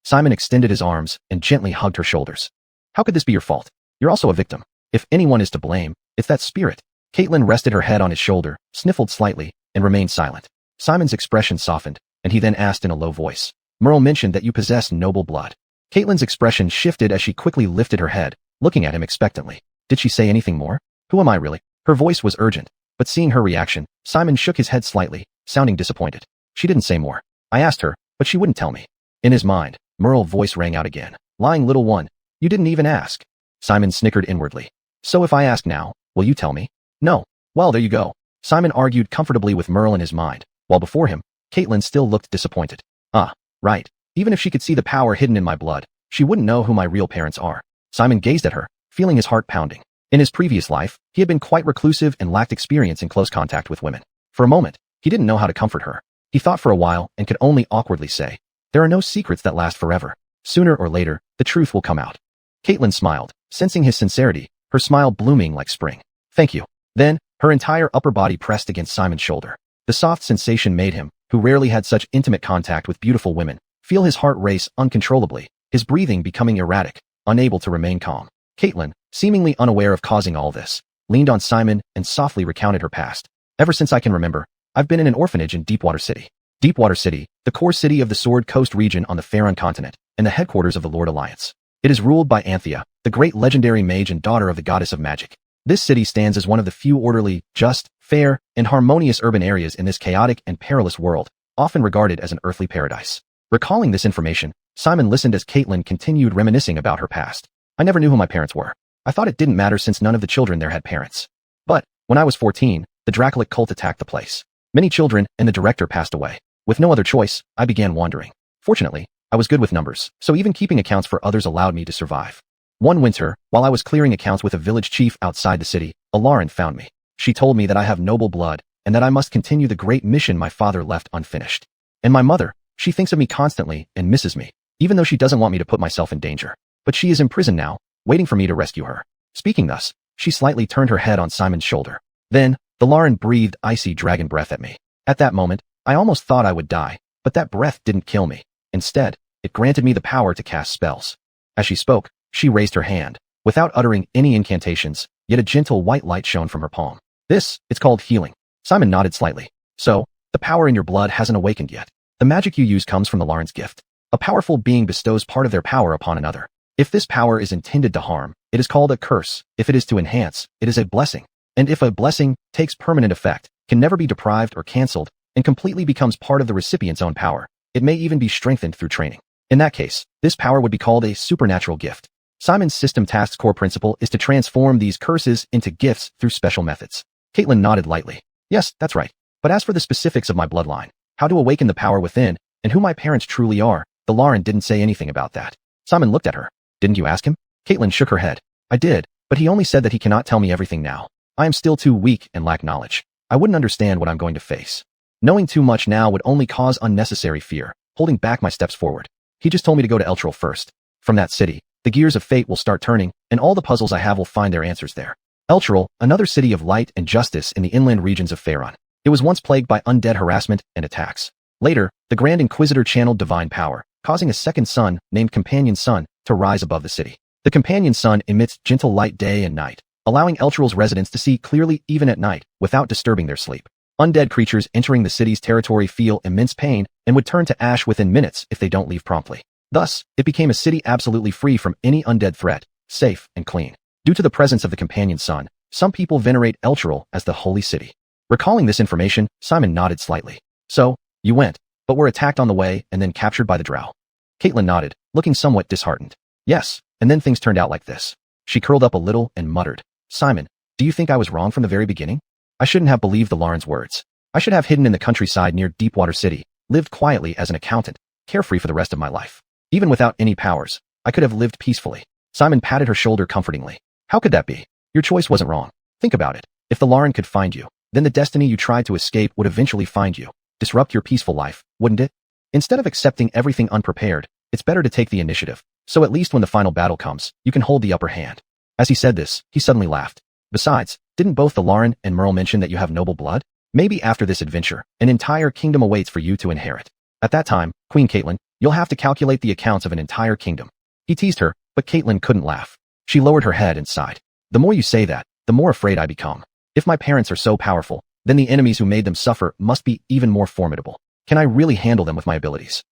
Simon extended his arms and gently hugged her shoulders. How could this be your fault? You're also a victim. If anyone is to blame, it's that spirit. Caitlin rested her head on his shoulder, sniffled slightly, and remained silent. Simon's expression softened, and he then asked in a low voice. Merle mentioned that you possess noble blood. Caitlin's expression shifted as she quickly lifted her head, looking at him expectantly. Did she say anything more? Who am I really? Her voice was urgent, but seeing her reaction, Simon shook his head slightly, sounding disappointed. She didn't say more. I asked her, but she wouldn't tell me. In his mind, Merle's voice rang out again. Lying little one. You didn't even ask. Simon snickered inwardly. So if I ask now, will you tell me? No. Well, there you go. Simon argued comfortably with Merle in his mind, while before him, Caitlin still looked disappointed. Ah, right. Even if she could see the power hidden in my blood, she wouldn't know who my real parents are. Simon gazed at her, feeling his heart pounding. In his previous life, he had been quite reclusive and lacked experience in close contact with women. For a moment, he didn't know how to comfort her. He thought for a while and could only awkwardly say, there are no secrets that last forever. Sooner or later, the truth will come out. Caitlin smiled, sensing his sincerity, her smile blooming like spring. Thank you. Then, her entire upper body pressed against Simon's shoulder. The soft sensation made him, who rarely had such intimate contact with beautiful women, feel his heart race uncontrollably, his breathing becoming erratic, unable to remain calm. Caitlin, seemingly unaware of causing all this, leaned on Simon and softly recounted her past. Ever since I can remember, I've been in an orphanage in Deepwater City. Deepwater City, the core city of the Sword Coast region on the Faron continent, and the headquarters of the Lord Alliance. It is ruled by Anthea, the great legendary mage and daughter of the goddess of magic. This city stands as one of the few orderly, just, fair, and harmonious urban areas in this chaotic and perilous world, often regarded as an earthly paradise. Recalling this information, Simon listened as Caitlin continued reminiscing about her past. I never knew who my parents were. I thought it didn't matter since none of the children there had parents. But, when I was 14, the Dracolic cult attacked the place. Many children and the director passed away. With no other choice, I began wandering. Fortunately, I was good with numbers, so even keeping accounts for others allowed me to survive. One winter, while I was clearing accounts with a village chief outside the city, alluring found me. She told me that I have noble blood, and that I must continue the great mission my father left unfinished. And my mother, she thinks of me constantly and misses me, even though she doesn't want me to put myself in danger. But she is in prison now, waiting for me to rescue her. Speaking thus, she slightly turned her head on Simon's shoulder. Then, the Lauren breathed icy dragon breath at me. At that moment, I almost thought I would die, but that breath didn't kill me. Instead, it granted me the power to cast spells. As she spoke, she raised her hand, without uttering any incantations, yet a gentle white light shone from her palm. It's called healing. Simon nodded slightly. So, the power in your blood hasn't awakened yet. The magic you use comes from the Lauren's gift. A powerful being bestows part of their power upon another. If this power is intended to harm, it is called a curse. If it is to enhance, it is a blessing. And if a blessing takes permanent effect, can never be deprived or cancelled, and completely becomes part of the recipient's own power, it may even be strengthened through training. In that case, this power would be called a supernatural gift. Simon's system task's core principle is to transform these curses into gifts through special methods. Caitlin nodded lightly. Yes, that's right. But as for the specifics of my bloodline, how to awaken the power within, and who my parents truly are, the Lauren didn't say anything about that. Simon looked at her. Didn't you ask him? Caitlin shook her head. I did, but he only said that he cannot tell me everything now. I am still too weak and lack knowledge. I wouldn't understand what I'm going to face. Knowing too much now would only cause unnecessary fear, holding back my steps forward. He just told me to go to Elturel first. From that city, the gears of fate will start turning, and all the puzzles I have will find their answers there. Elturel, another city of light and justice in the inland regions of Faerun. It was once plagued by undead harassment and attacks. Later, the Grand Inquisitor channeled divine power, causing a second sun, named Companion Sun, to rise above the city. The Companion Sun emits gentle light day and night, allowing Elturel's residents to see clearly even at night, without disturbing their sleep. Undead creatures entering the city's territory feel immense pain and would turn to ash within minutes if they don't leave promptly. Thus, it became a city absolutely free from any undead threat, safe and clean. Due to the presence of the Companion Sun, some people venerate Elturel as the holy city. Recalling this information, Simon nodded slightly. So, you went, but were attacked on the way and then captured by the drow. Caitlin nodded, looking somewhat disheartened. Yes, and then things turned out like this. She curled up a little and muttered. Simon, do you think I was wrong from the very beginning? I shouldn't have believed the Lauren's words. I should have hidden in the countryside near Deepwater City, lived quietly as an accountant, carefree for the rest of my life. Even without any powers, I could have lived peacefully. Simon patted her shoulder comfortingly. How could that be? Your choice wasn't wrong. Think about it. If the Lauren could find you, then the destiny you tried to escape would eventually find you, disrupt your peaceful life, wouldn't it? Instead of accepting everything unprepared, it's better to take the initiative, so at least when the final battle comes, you can hold the upper hand. As he said this, he suddenly laughed. Besides, didn't both the Lauren and Merle mention that you have noble blood? Maybe after this adventure, an entire kingdom awaits for you to inherit. At that time, Queen Caitlin, you'll have to calculate the accounts of an entire kingdom. He teased her, but Caitlin couldn't laugh. She lowered her head and sighed. The more you say that, the more afraid I become. If my parents are so powerful, then the enemies who made them suffer must be even more formidable. Can I really handle them with my abilities?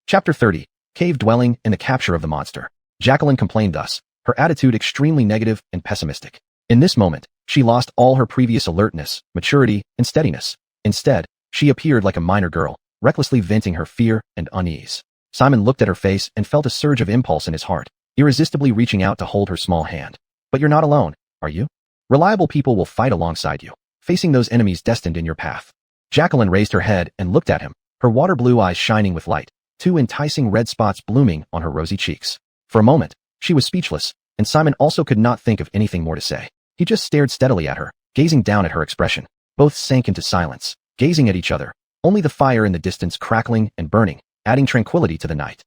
Chapter 30. Cave Dwelling and the Capture of the Monster. Jacqueline complained thus, her attitude extremely negative and pessimistic. In this moment, she lost all her previous alertness, maturity, and steadiness. Instead, she appeared like a minor girl, recklessly venting her fear and unease. Simon looked at her face and felt a surge of impulse in his heart, irresistibly reaching out to hold her small hand. But you're not alone, are you? Reliable people will fight alongside you, facing those enemies destined in your path. Jacqueline raised her head and looked at him, her water blue eyes shining with light, two enticing red spots blooming on her rosy cheeks. For a moment, she was speechless, and Simon also could not think of anything more to say. He just stared steadily at her, gazing down at her expression. Both sank into silence, gazing at each other, only the fire in the distance crackling and burning, adding tranquility to the night.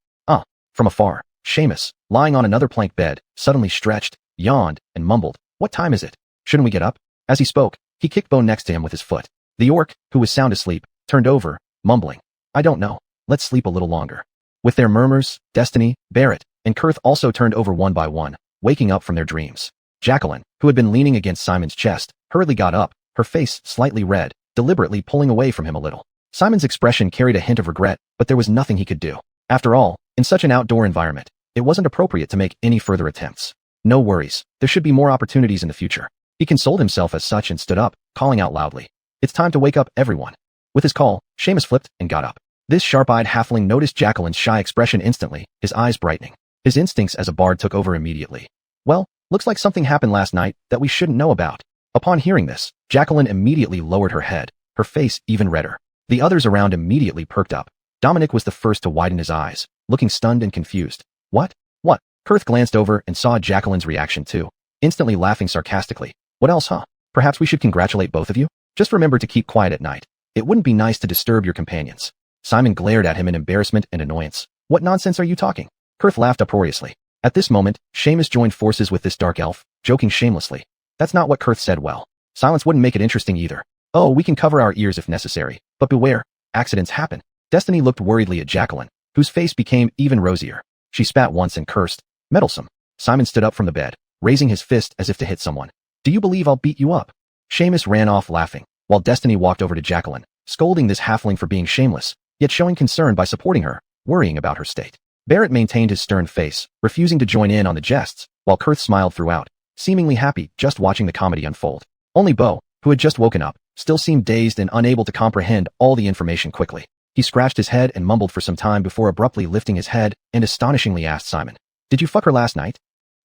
From afar, Seamus, lying on another plank bed, suddenly stretched, yawned, and mumbled, "What time is it? Shouldn't we get up?" As he spoke, he kicked Bone next to him with his foot. The orc, who was sound asleep, turned over, mumbling, "I don't know. Let's sleep a little longer." With their murmurs, Destiny, Barrett, and Kurth also turned over one by one, waking up from their dreams. Jacqueline, who had been leaning against Simon's chest, hurriedly got up, her face slightly red, deliberately pulling away from him a little. Simon's expression carried a hint of regret, but there was nothing he could do. After all, in such an outdoor environment, it wasn't appropriate to make any further attempts. No worries, there should be more opportunities in the future. He consoled himself as such and stood up, calling out loudly, "It's time to wake up, everyone." With his call, Seamus flipped and got up. This sharp-eyed halfling noticed Jacqueline's shy expression instantly, his eyes brightening. His instincts as a bard took over immediately. "Well, looks like something happened last night that we shouldn't know about." Upon hearing this, Jacqueline immediately lowered her head, her face even redder. The others around immediately perked up. Dominic was the first to widen his eyes, looking stunned and confused. What? What? Kurth glanced over and saw Jacqueline's reaction too, instantly laughing sarcastically. "What else, huh? Perhaps we should congratulate both of you? Just remember to keep quiet at night. It wouldn't be nice to disturb your companions." Simon glared at him in embarrassment and annoyance. "What nonsense are you talking?" Kurth laughed uproariously. At this moment, Seamus joined forces with this dark elf, joking shamelessly. That's not what Kurth said. Well, silence wouldn't make it interesting either. "Oh, we can cover our ears if necessary, but beware, accidents happen." Destiny looked worriedly at Jacqueline, whose face became even rosier. She spat once and cursed, "Meddlesome." Simon stood up from the bed, raising his fist as if to hit someone. "Do you believe I'll beat you up?" Seamus ran off laughing, while Destiny walked over to Jacqueline, scolding this halfling for being shameless, yet showing concern by supporting her, worrying about her state. Barrett maintained his stern face, refusing to join in on the jests, while Kurth smiled throughout, seemingly happy just watching the comedy unfold. Only Bo, who had just woken up, still seemed dazed and unable to comprehend all the information quickly. He scratched his head and mumbled for some time before abruptly lifting his head and astonishingly asked Simon, "Did you fuck her last night?"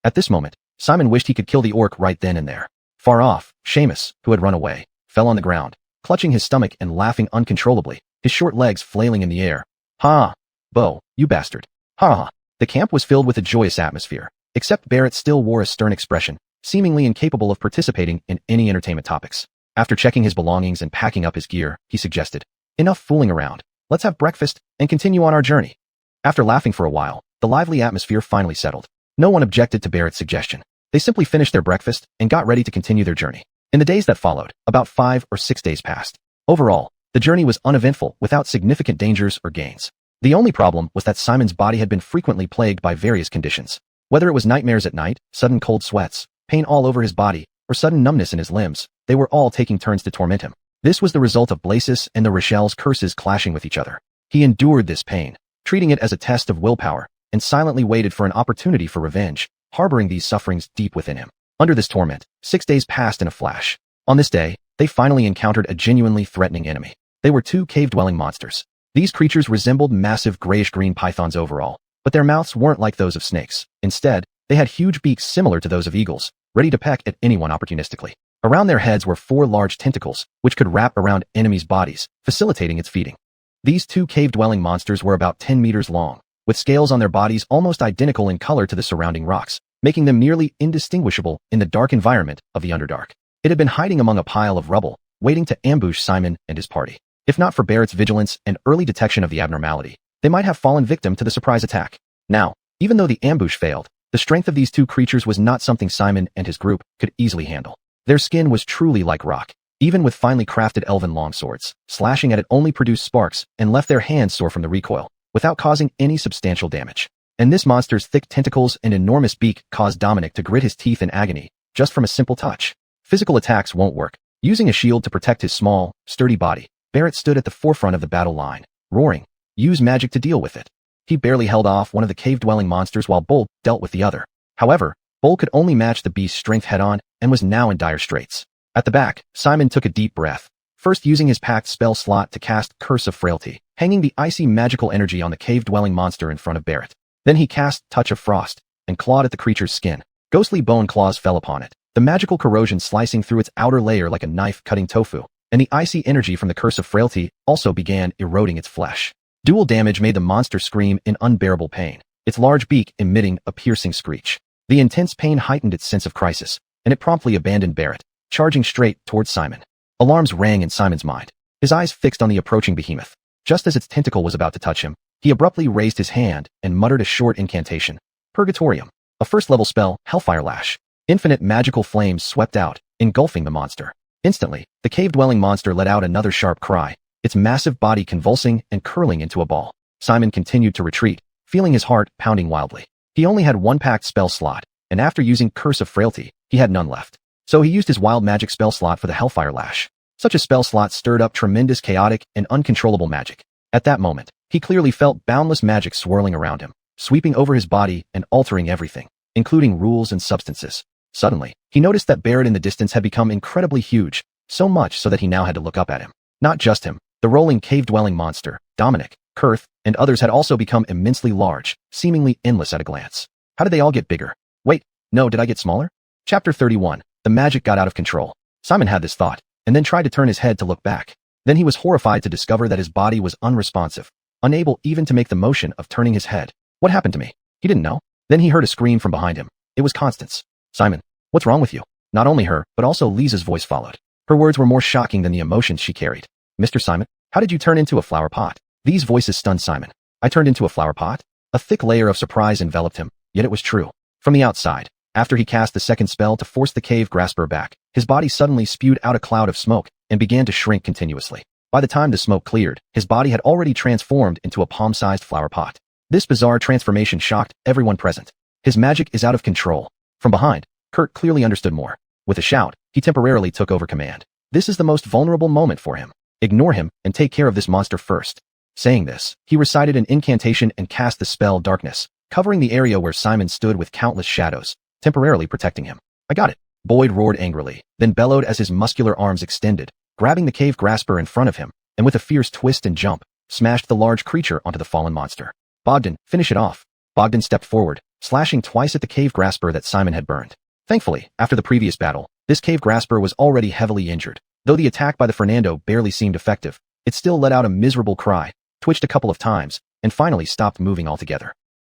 At this moment, Simon wished he could kill the orc right then and there. Far off, Seamus, who had run away, fell on the ground, clutching his stomach and laughing uncontrollably, his short legs flailing in the air. "Ha! Bo, you bastard. Ha ha." The camp was filled with a joyous atmosphere, except Barrett still wore a stern expression, seemingly incapable of participating in any entertainment topics. After checking his belongings and packing up his gear, he suggested, "Enough fooling around. Let's have breakfast and continue on our journey." After laughing for a while, the lively atmosphere finally settled. No one objected to Barrett's suggestion. They simply finished their breakfast and got ready to continue their journey. In the days that followed, about 5 or 6 days passed. Overall, the journey was uneventful without significant dangers or gains. The only problem was that Simon's body had been frequently plagued by various conditions. Whether it was nightmares at night, sudden cold sweats, pain all over his body, or sudden numbness in his limbs, they were all taking turns to torment him. This was the result of Blasis and the Rochelle's curses clashing with each other. He endured this pain, treating it as a test of willpower, and silently waited for an opportunity for revenge, harboring these sufferings deep within him. Under this torment, 6 days passed in a flash. On this day, they finally encountered a genuinely threatening enemy. They were 2 cave-dwelling monsters. These creatures resembled massive grayish-green pythons overall, but their mouths weren't like those of snakes. Instead, they had huge beaks similar to those of eagles, ready to peck at anyone opportunistically. Around their heads were 4 large tentacles, which could wrap around enemies' bodies, facilitating its feeding. These 2 cave-dwelling monsters were about 10 meters long, with scales on their bodies almost identical in color to the surrounding rocks, making them nearly indistinguishable in the dark environment of the Underdark. It had been hiding among a pile of rubble, waiting to ambush Simon and his party. If not for Barrett's vigilance and early detection of the abnormality, they might have fallen victim to the surprise attack. Now, even though the ambush failed, the strength of these 2 creatures was not something Simon and his group could easily handle. Their skin was truly like rock, even with finely crafted elven longswords. Slashing at it only produced sparks and left their hands sore from the recoil, without causing any substantial damage. And this monster's thick tentacles and enormous beak caused Dominic to grit his teeth in agony, just from a simple touch. Physical attacks won't work. Using a shield to protect his small, sturdy body, Barrett stood at the forefront of the battle line, roaring, "Use magic to deal with it." He barely held off one of the cave-dwelling monsters while Bolt dealt with the other. However, Bolt could only match the beast's strength head-on and was now in dire straits. At the back, Simon took a deep breath, first using his packed spell slot to cast Curse of Frailty, hanging the icy magical energy on the cave-dwelling monster in front of Barrett. Then he cast Touch of Frost and clawed at the creature's skin. Ghostly bone claws fell upon it, the magical corrosion slicing through its outer layer like a knife cutting tofu, and the icy energy from the Curse of Frailty also began eroding its flesh. Dual damage made the monster scream in unbearable pain, its large beak emitting a piercing screech. The intense pain heightened its sense of crisis, and it promptly abandoned Barrett, charging straight towards Simon. Alarms rang in Simon's mind, his eyes fixed on the approaching behemoth. Just as its tentacle was about to touch him, he abruptly raised his hand and muttered a short incantation. Purgatorium. A first-level spell, Hellfire Lash. Infinite magical flames swept out, engulfing the monster. Instantly, the cave-dwelling monster let out another sharp cry, its massive body convulsing and curling into a ball. Simon continued to retreat, feeling his heart pounding wildly. He only had 1 packed spell slot, and after using Curse of Frailty, he had none left. So he used his wild magic spell slot for the Hellfire Lash. Such a spell slot stirred up tremendous chaotic and uncontrollable magic. At that moment, he clearly felt boundless magic swirling around him, sweeping over his body and altering everything, including rules and substances. Suddenly, he noticed that Barrett in the distance had become incredibly huge, so much so that he now had to look up at him. Not just him, the rolling cave-dwelling monster, Dominic, Kurth, and others had also become immensely large, seemingly endless at a glance. How did they all get bigger? Wait, no, did I get smaller? Chapter 31. The magic got out of control. Simon had this thought, and then tried to turn his head to look back. Then he was horrified to discover that his body was unresponsive, unable even to make the motion of turning his head. What happened to me? He didn't know. Then he heard a scream from behind him. It was Constance. "Simon, what's wrong with you?" Not only her, but also Lisa's voice followed. Her words were more shocking than the emotions she carried. "Mr. Simon, how did you turn into a flower pot?" These voices stunned Simon. "I turned into a flower pot?" A thick layer of surprise enveloped him, yet it was true. From the outside, after he cast the second spell to force the cave grasper back, his body suddenly spewed out a cloud of smoke and began to shrink continuously. By the time the smoke cleared, his body had already transformed into a palm-sized flower pot. This bizarre transformation shocked everyone present. His magic is out of control. From behind, Kurt clearly understood more. With a shout, he temporarily took over command. This is the most vulnerable moment for him. Ignore him and take care of this monster first. Saying this, he recited an incantation and cast the spell Darkness, covering the area where Simon stood with countless shadows, temporarily protecting him. I got it, Boyd roared angrily, then bellowed as his muscular arms extended, grabbing the cave grasper in front of him, and with a fierce twist and jump, smashed the large creature onto the fallen monster. Bogdan, finish it off. Bogdan stepped forward, slashing twice at the cave grasper that Simon had burned. Thankfully, after the previous battle, this cave grasper was already heavily injured. Though the attack by the Fernando barely seemed effective, it still let out a miserable cry, twitched a couple of times, and finally stopped moving altogether.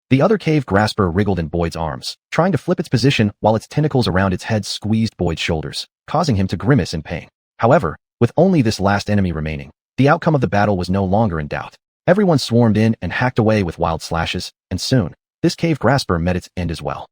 The other cave grasper wriggled in Boyd's arms, trying to flip its position while its tentacles around its head squeezed Boyd's shoulders, causing him to grimace in pain. However, with only this last enemy remaining, the outcome of the battle was no longer in doubt. Everyone swarmed in and hacked away with wild slashes, and soon, this cave grasper met its end as well.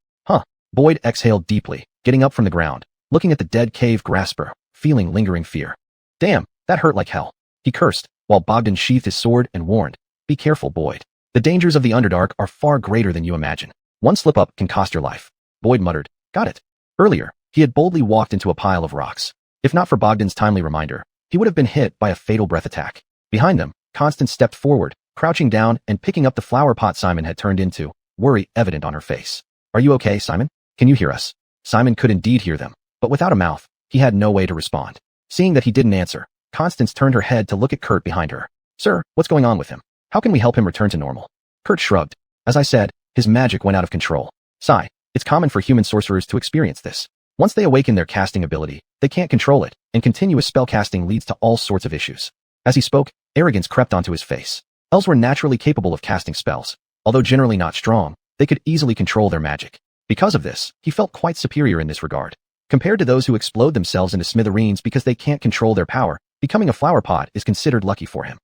Boyd exhaled deeply, getting up from the ground, looking at the dead cave grasper, feeling lingering fear. Damn, that hurt like hell. He cursed, while Bogdan sheathed his sword and warned, be careful, Boyd. The dangers of the Underdark are far greater than you imagine. One slip-up can cost your life. Boyd muttered, got it. Earlier, he had boldly walked into a pile of rocks. If not for Bogdan's timely reminder, he would have been hit by a fatal breath attack. Behind them, Constance stepped forward, crouching down and picking up the flower pot Simon had turned into, worry evident on her face. Are you okay, Simon? Can you hear us? Simon could indeed hear them, but without a mouth, he had no way to respond. Seeing that he didn't answer, Constance turned her head to look at Kurt behind her. Sir, what's going on with him? How can we help him return to normal? Kurt shrugged. As I said, his magic went out of control. Sigh, it's common for human sorcerers to experience this. Once they awaken their casting ability, they can't control it, and continuous spellcasting leads to all sorts of issues. As he spoke, arrogance crept onto his face. Elves were naturally capable of casting spells. Although generally not strong, they could easily control their magic. Because of this, he felt quite superior in this regard. Compared to those who explode themselves into smithereens because they can't control their power, becoming a flower pot is considered lucky for him.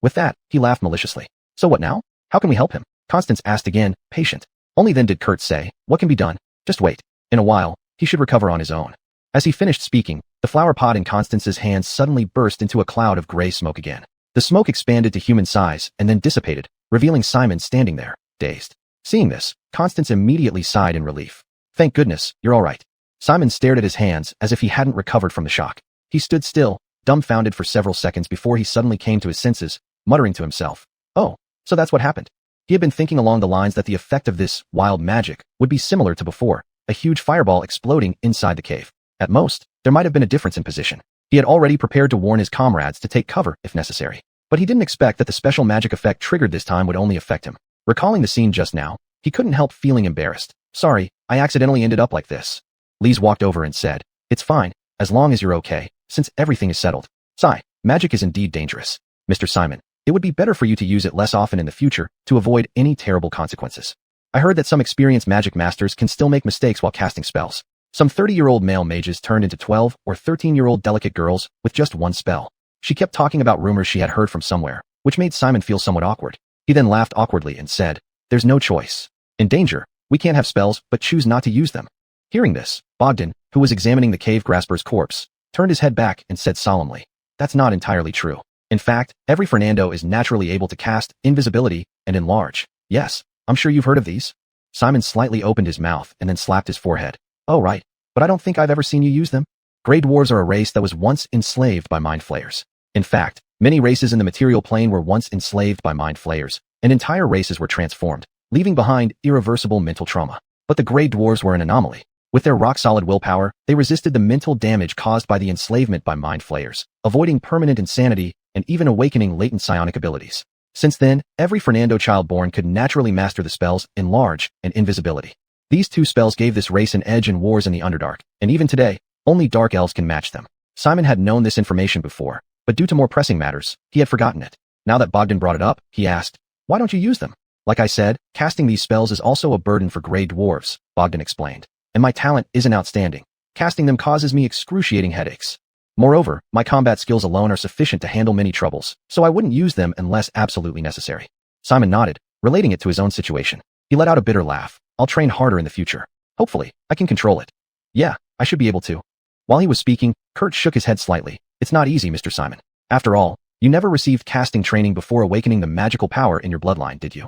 With that, he laughed maliciously. So what now? How can we help him? Constance asked again, patient. Only then did Kurt say, what can be done? Just wait. In a while, he should recover on his own. As he finished speaking, the flower pot in Constance's hands suddenly burst into a cloud of gray smoke again. The smoke expanded to human size and then dissipated, revealing Simon standing there, dazed. Seeing this, Constance immediately sighed in relief. Thank goodness, you're all right. Simon stared at his hands as if he hadn't recovered from the shock. He stood still, dumbfounded for several seconds before he suddenly came to his senses, muttering to himself, oh, so that's what happened. He had been thinking along the lines that the effect of this wild magic would be similar to before, a huge fireball exploding inside the cave. At most, there might have been a difference in position. He had already prepared to warn his comrades to take cover if necessary. But he didn't expect that the special magic effect triggered this time would only affect him. Recalling the scene just now, he couldn't help feeling embarrassed. Sorry, I accidentally ended up like this. Lise walked over and said, it's fine, as long as you're okay, since everything is settled. Sigh, magic is indeed dangerous. Mr. Simon, it would be better for you to use it less often in the future to avoid any terrible consequences. I heard that some experienced magic masters can still make mistakes while casting spells. Some 30-year-old male mages turned into 12 or 13-year-old delicate girls with just one spell. She kept talking about rumors she had heard from somewhere, which made Simon feel somewhat awkward. He then laughed awkwardly and said, there's no choice. In danger, we can't have spells but choose not to use them. Hearing this, Bogdan, who was examining the cave grasper's corpse, turned his head back and said solemnly, that's not entirely true. In fact, every Fernando is naturally able to cast invisibility and enlarge. Yes, I'm sure you've heard of these. Simon slightly opened his mouth and then slapped his forehead. Oh right, but I don't think I've ever seen you use them. Grey dwarves are a race that was once enslaved by mind flayers. In fact, many races in the material plane were once enslaved by mind flayers, and entire races were transformed, leaving behind irreversible mental trauma. But the Grey dwarves were an anomaly. With their rock-solid willpower, they resisted the mental damage caused by the enslavement by mind flayers, avoiding permanent insanity and even awakening latent psionic abilities. Since then, every Fernando child born could naturally master the spells Enlarge and Invisibility. These two spells gave this race an edge in wars in the Underdark, and even today, only Dark Elves can match them. Simon had known this information before, but due to more pressing matters, he had forgotten it. Now that Bogdan brought it up, he asked, why don't you use them? Like I said, casting these spells is also a burden for Grey dwarves, Bogdan explained. And my talent isn't outstanding. Casting them causes me excruciating headaches. Moreover, my combat skills alone are sufficient to handle many troubles, so I wouldn't use them unless absolutely necessary. Simon nodded, relating it to his own situation. He let out a bitter laugh. I'll train harder in the future. Hopefully, I can control it. Yeah, I should be able to. While he was speaking, Kurt shook his head slightly. It's not easy, Mr. Simon. After all, you never received casting training before awakening the magical power in your bloodline, did you?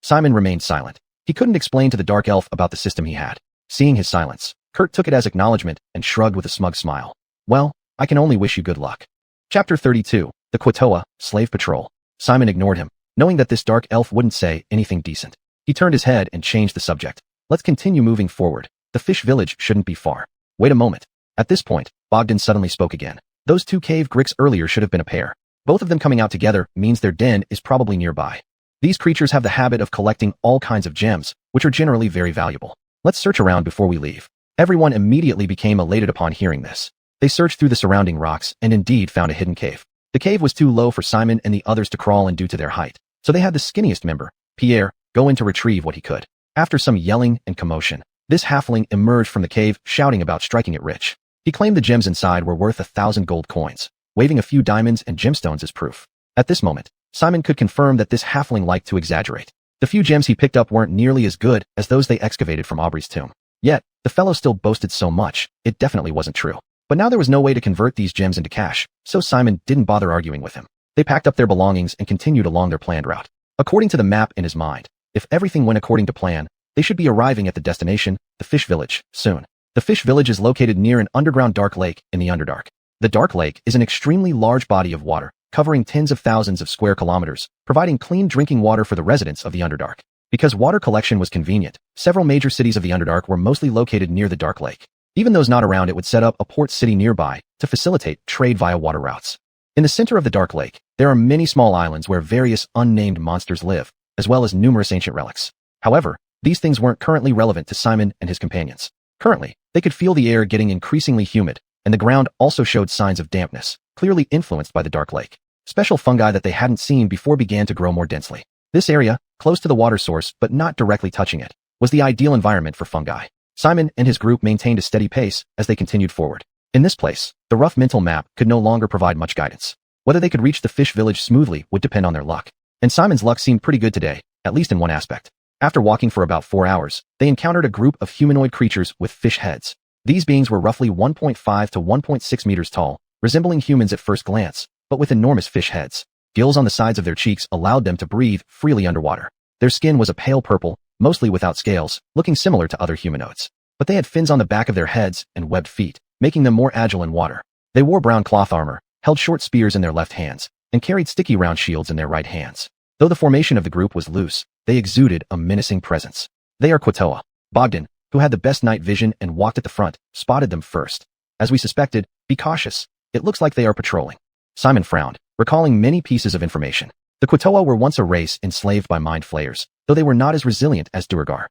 Simon remained silent. He couldn't explain to the Dark Elf about the system he had. Seeing his silence, Kurt took it as acknowledgement and shrugged with a smug smile. Well, I can only wish you good luck. Chapter 32, The Quatoa, Slave Patrol. Simon ignored him, knowing that this dark elf wouldn't say anything decent. He turned his head and changed the subject. Let's continue moving forward. The fish village shouldn't be far. Wait a moment. At this point, Bogdan suddenly spoke again. Those two cave gricks earlier should have been a pair. Both of them coming out together means their den is probably nearby. These creatures have the habit of collecting all kinds of gems, which are generally very valuable. Let's search around before we leave. Everyone immediately became elated upon hearing this. They searched through the surrounding rocks and indeed found a hidden cave. The cave was too low for Simon and the others to crawl in due to their height, so they had the skinniest member, Pierre, go in to retrieve what he could. After some yelling and commotion, this halfling emerged from the cave shouting about striking it rich. He claimed the gems inside were worth 1,000 gold coins, waving a few diamonds and gemstones as proof. At this moment, Simon could confirm that this halfling liked to exaggerate. The few gems he picked up weren't nearly as good as those they excavated from Aubrey's tomb. Yet, the fellow still boasted so much, it definitely wasn't true. But now there was no way to convert these gems into cash, so Simon didn't bother arguing with him. They packed up their belongings and continued along their planned route. According to the map in his mind, if everything went according to plan, they should be arriving at the destination, the fish village, soon. The fish village is located near an underground dark lake in the Underdark. The Dark Lake is an extremely large body of water, covering tens of thousands of square kilometers, providing clean drinking water for the residents of the Underdark. Because water collection was convenient, several major cities of the Underdark were mostly located near the Dark Lake. Even those not around it would set up a port city nearby to facilitate trade via water routes. In the center of the Dark Lake, there are many small islands where various unnamed monsters live, as well as numerous ancient relics. However, these things weren't currently relevant to Simon and his companions. Currently, they could feel the air getting increasingly humid, and the ground also showed signs of dampness, clearly influenced by the Dark Lake. Special fungi that they hadn't seen before began to grow more densely. This area, close to the water source but not directly touching it, was the ideal environment for fungi. Simon and his group maintained a steady pace as they continued forward. In this place, the rough mental map could no longer provide much guidance. Whether they could reach the fish village smoothly would depend on their luck. And Simon's luck seemed pretty good today, at least in one aspect. After walking for about 4 hours, they encountered a group of humanoid creatures with fish heads. These beings were roughly 1.5 to 1.6 meters tall, resembling humans at first glance, but with enormous fish heads. Gills on the sides of their cheeks allowed them to breathe freely underwater. Their skin was a pale purple, mostly without scales, looking similar to other humanoids. But they had fins on the back of their heads and webbed feet, making them more agile in water. They wore brown cloth armor, held short spears in their left hands, and carried sticky round shields in their right hands. Though the formation of the group was loose, they exuded a menacing presence. They are Quatoa. Bogdan, who had the best night vision and walked at the front, spotted them first. As we suspected, be cautious. It looks like they are patrolling. Simon frowned, recalling many pieces of information. The Quatoa were once a race enslaved by mind flayers, though they were not as resilient as Duergar.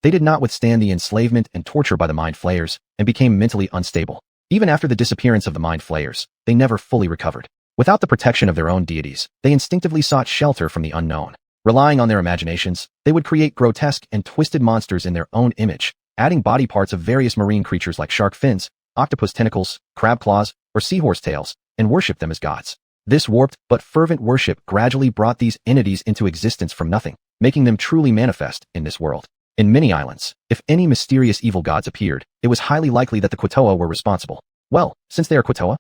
They did not withstand the enslavement and torture by the mind flayers and became mentally unstable. Even after the disappearance of the mind flayers, they never fully recovered. Without the protection of their own deities, they instinctively sought shelter from the unknown. Relying on their imaginations, they would create grotesque and twisted monsters in their own image, adding body parts of various marine creatures like shark fins, octopus tentacles, crab claws, or seahorse tails, and worship them as gods. This warped but fervent worship gradually brought these entities into existence from nothing, making them truly manifest in this world. In many islands, if any mysterious evil gods appeared, it was highly likely that the Quatoa were responsible. Well, since they are Quatoa,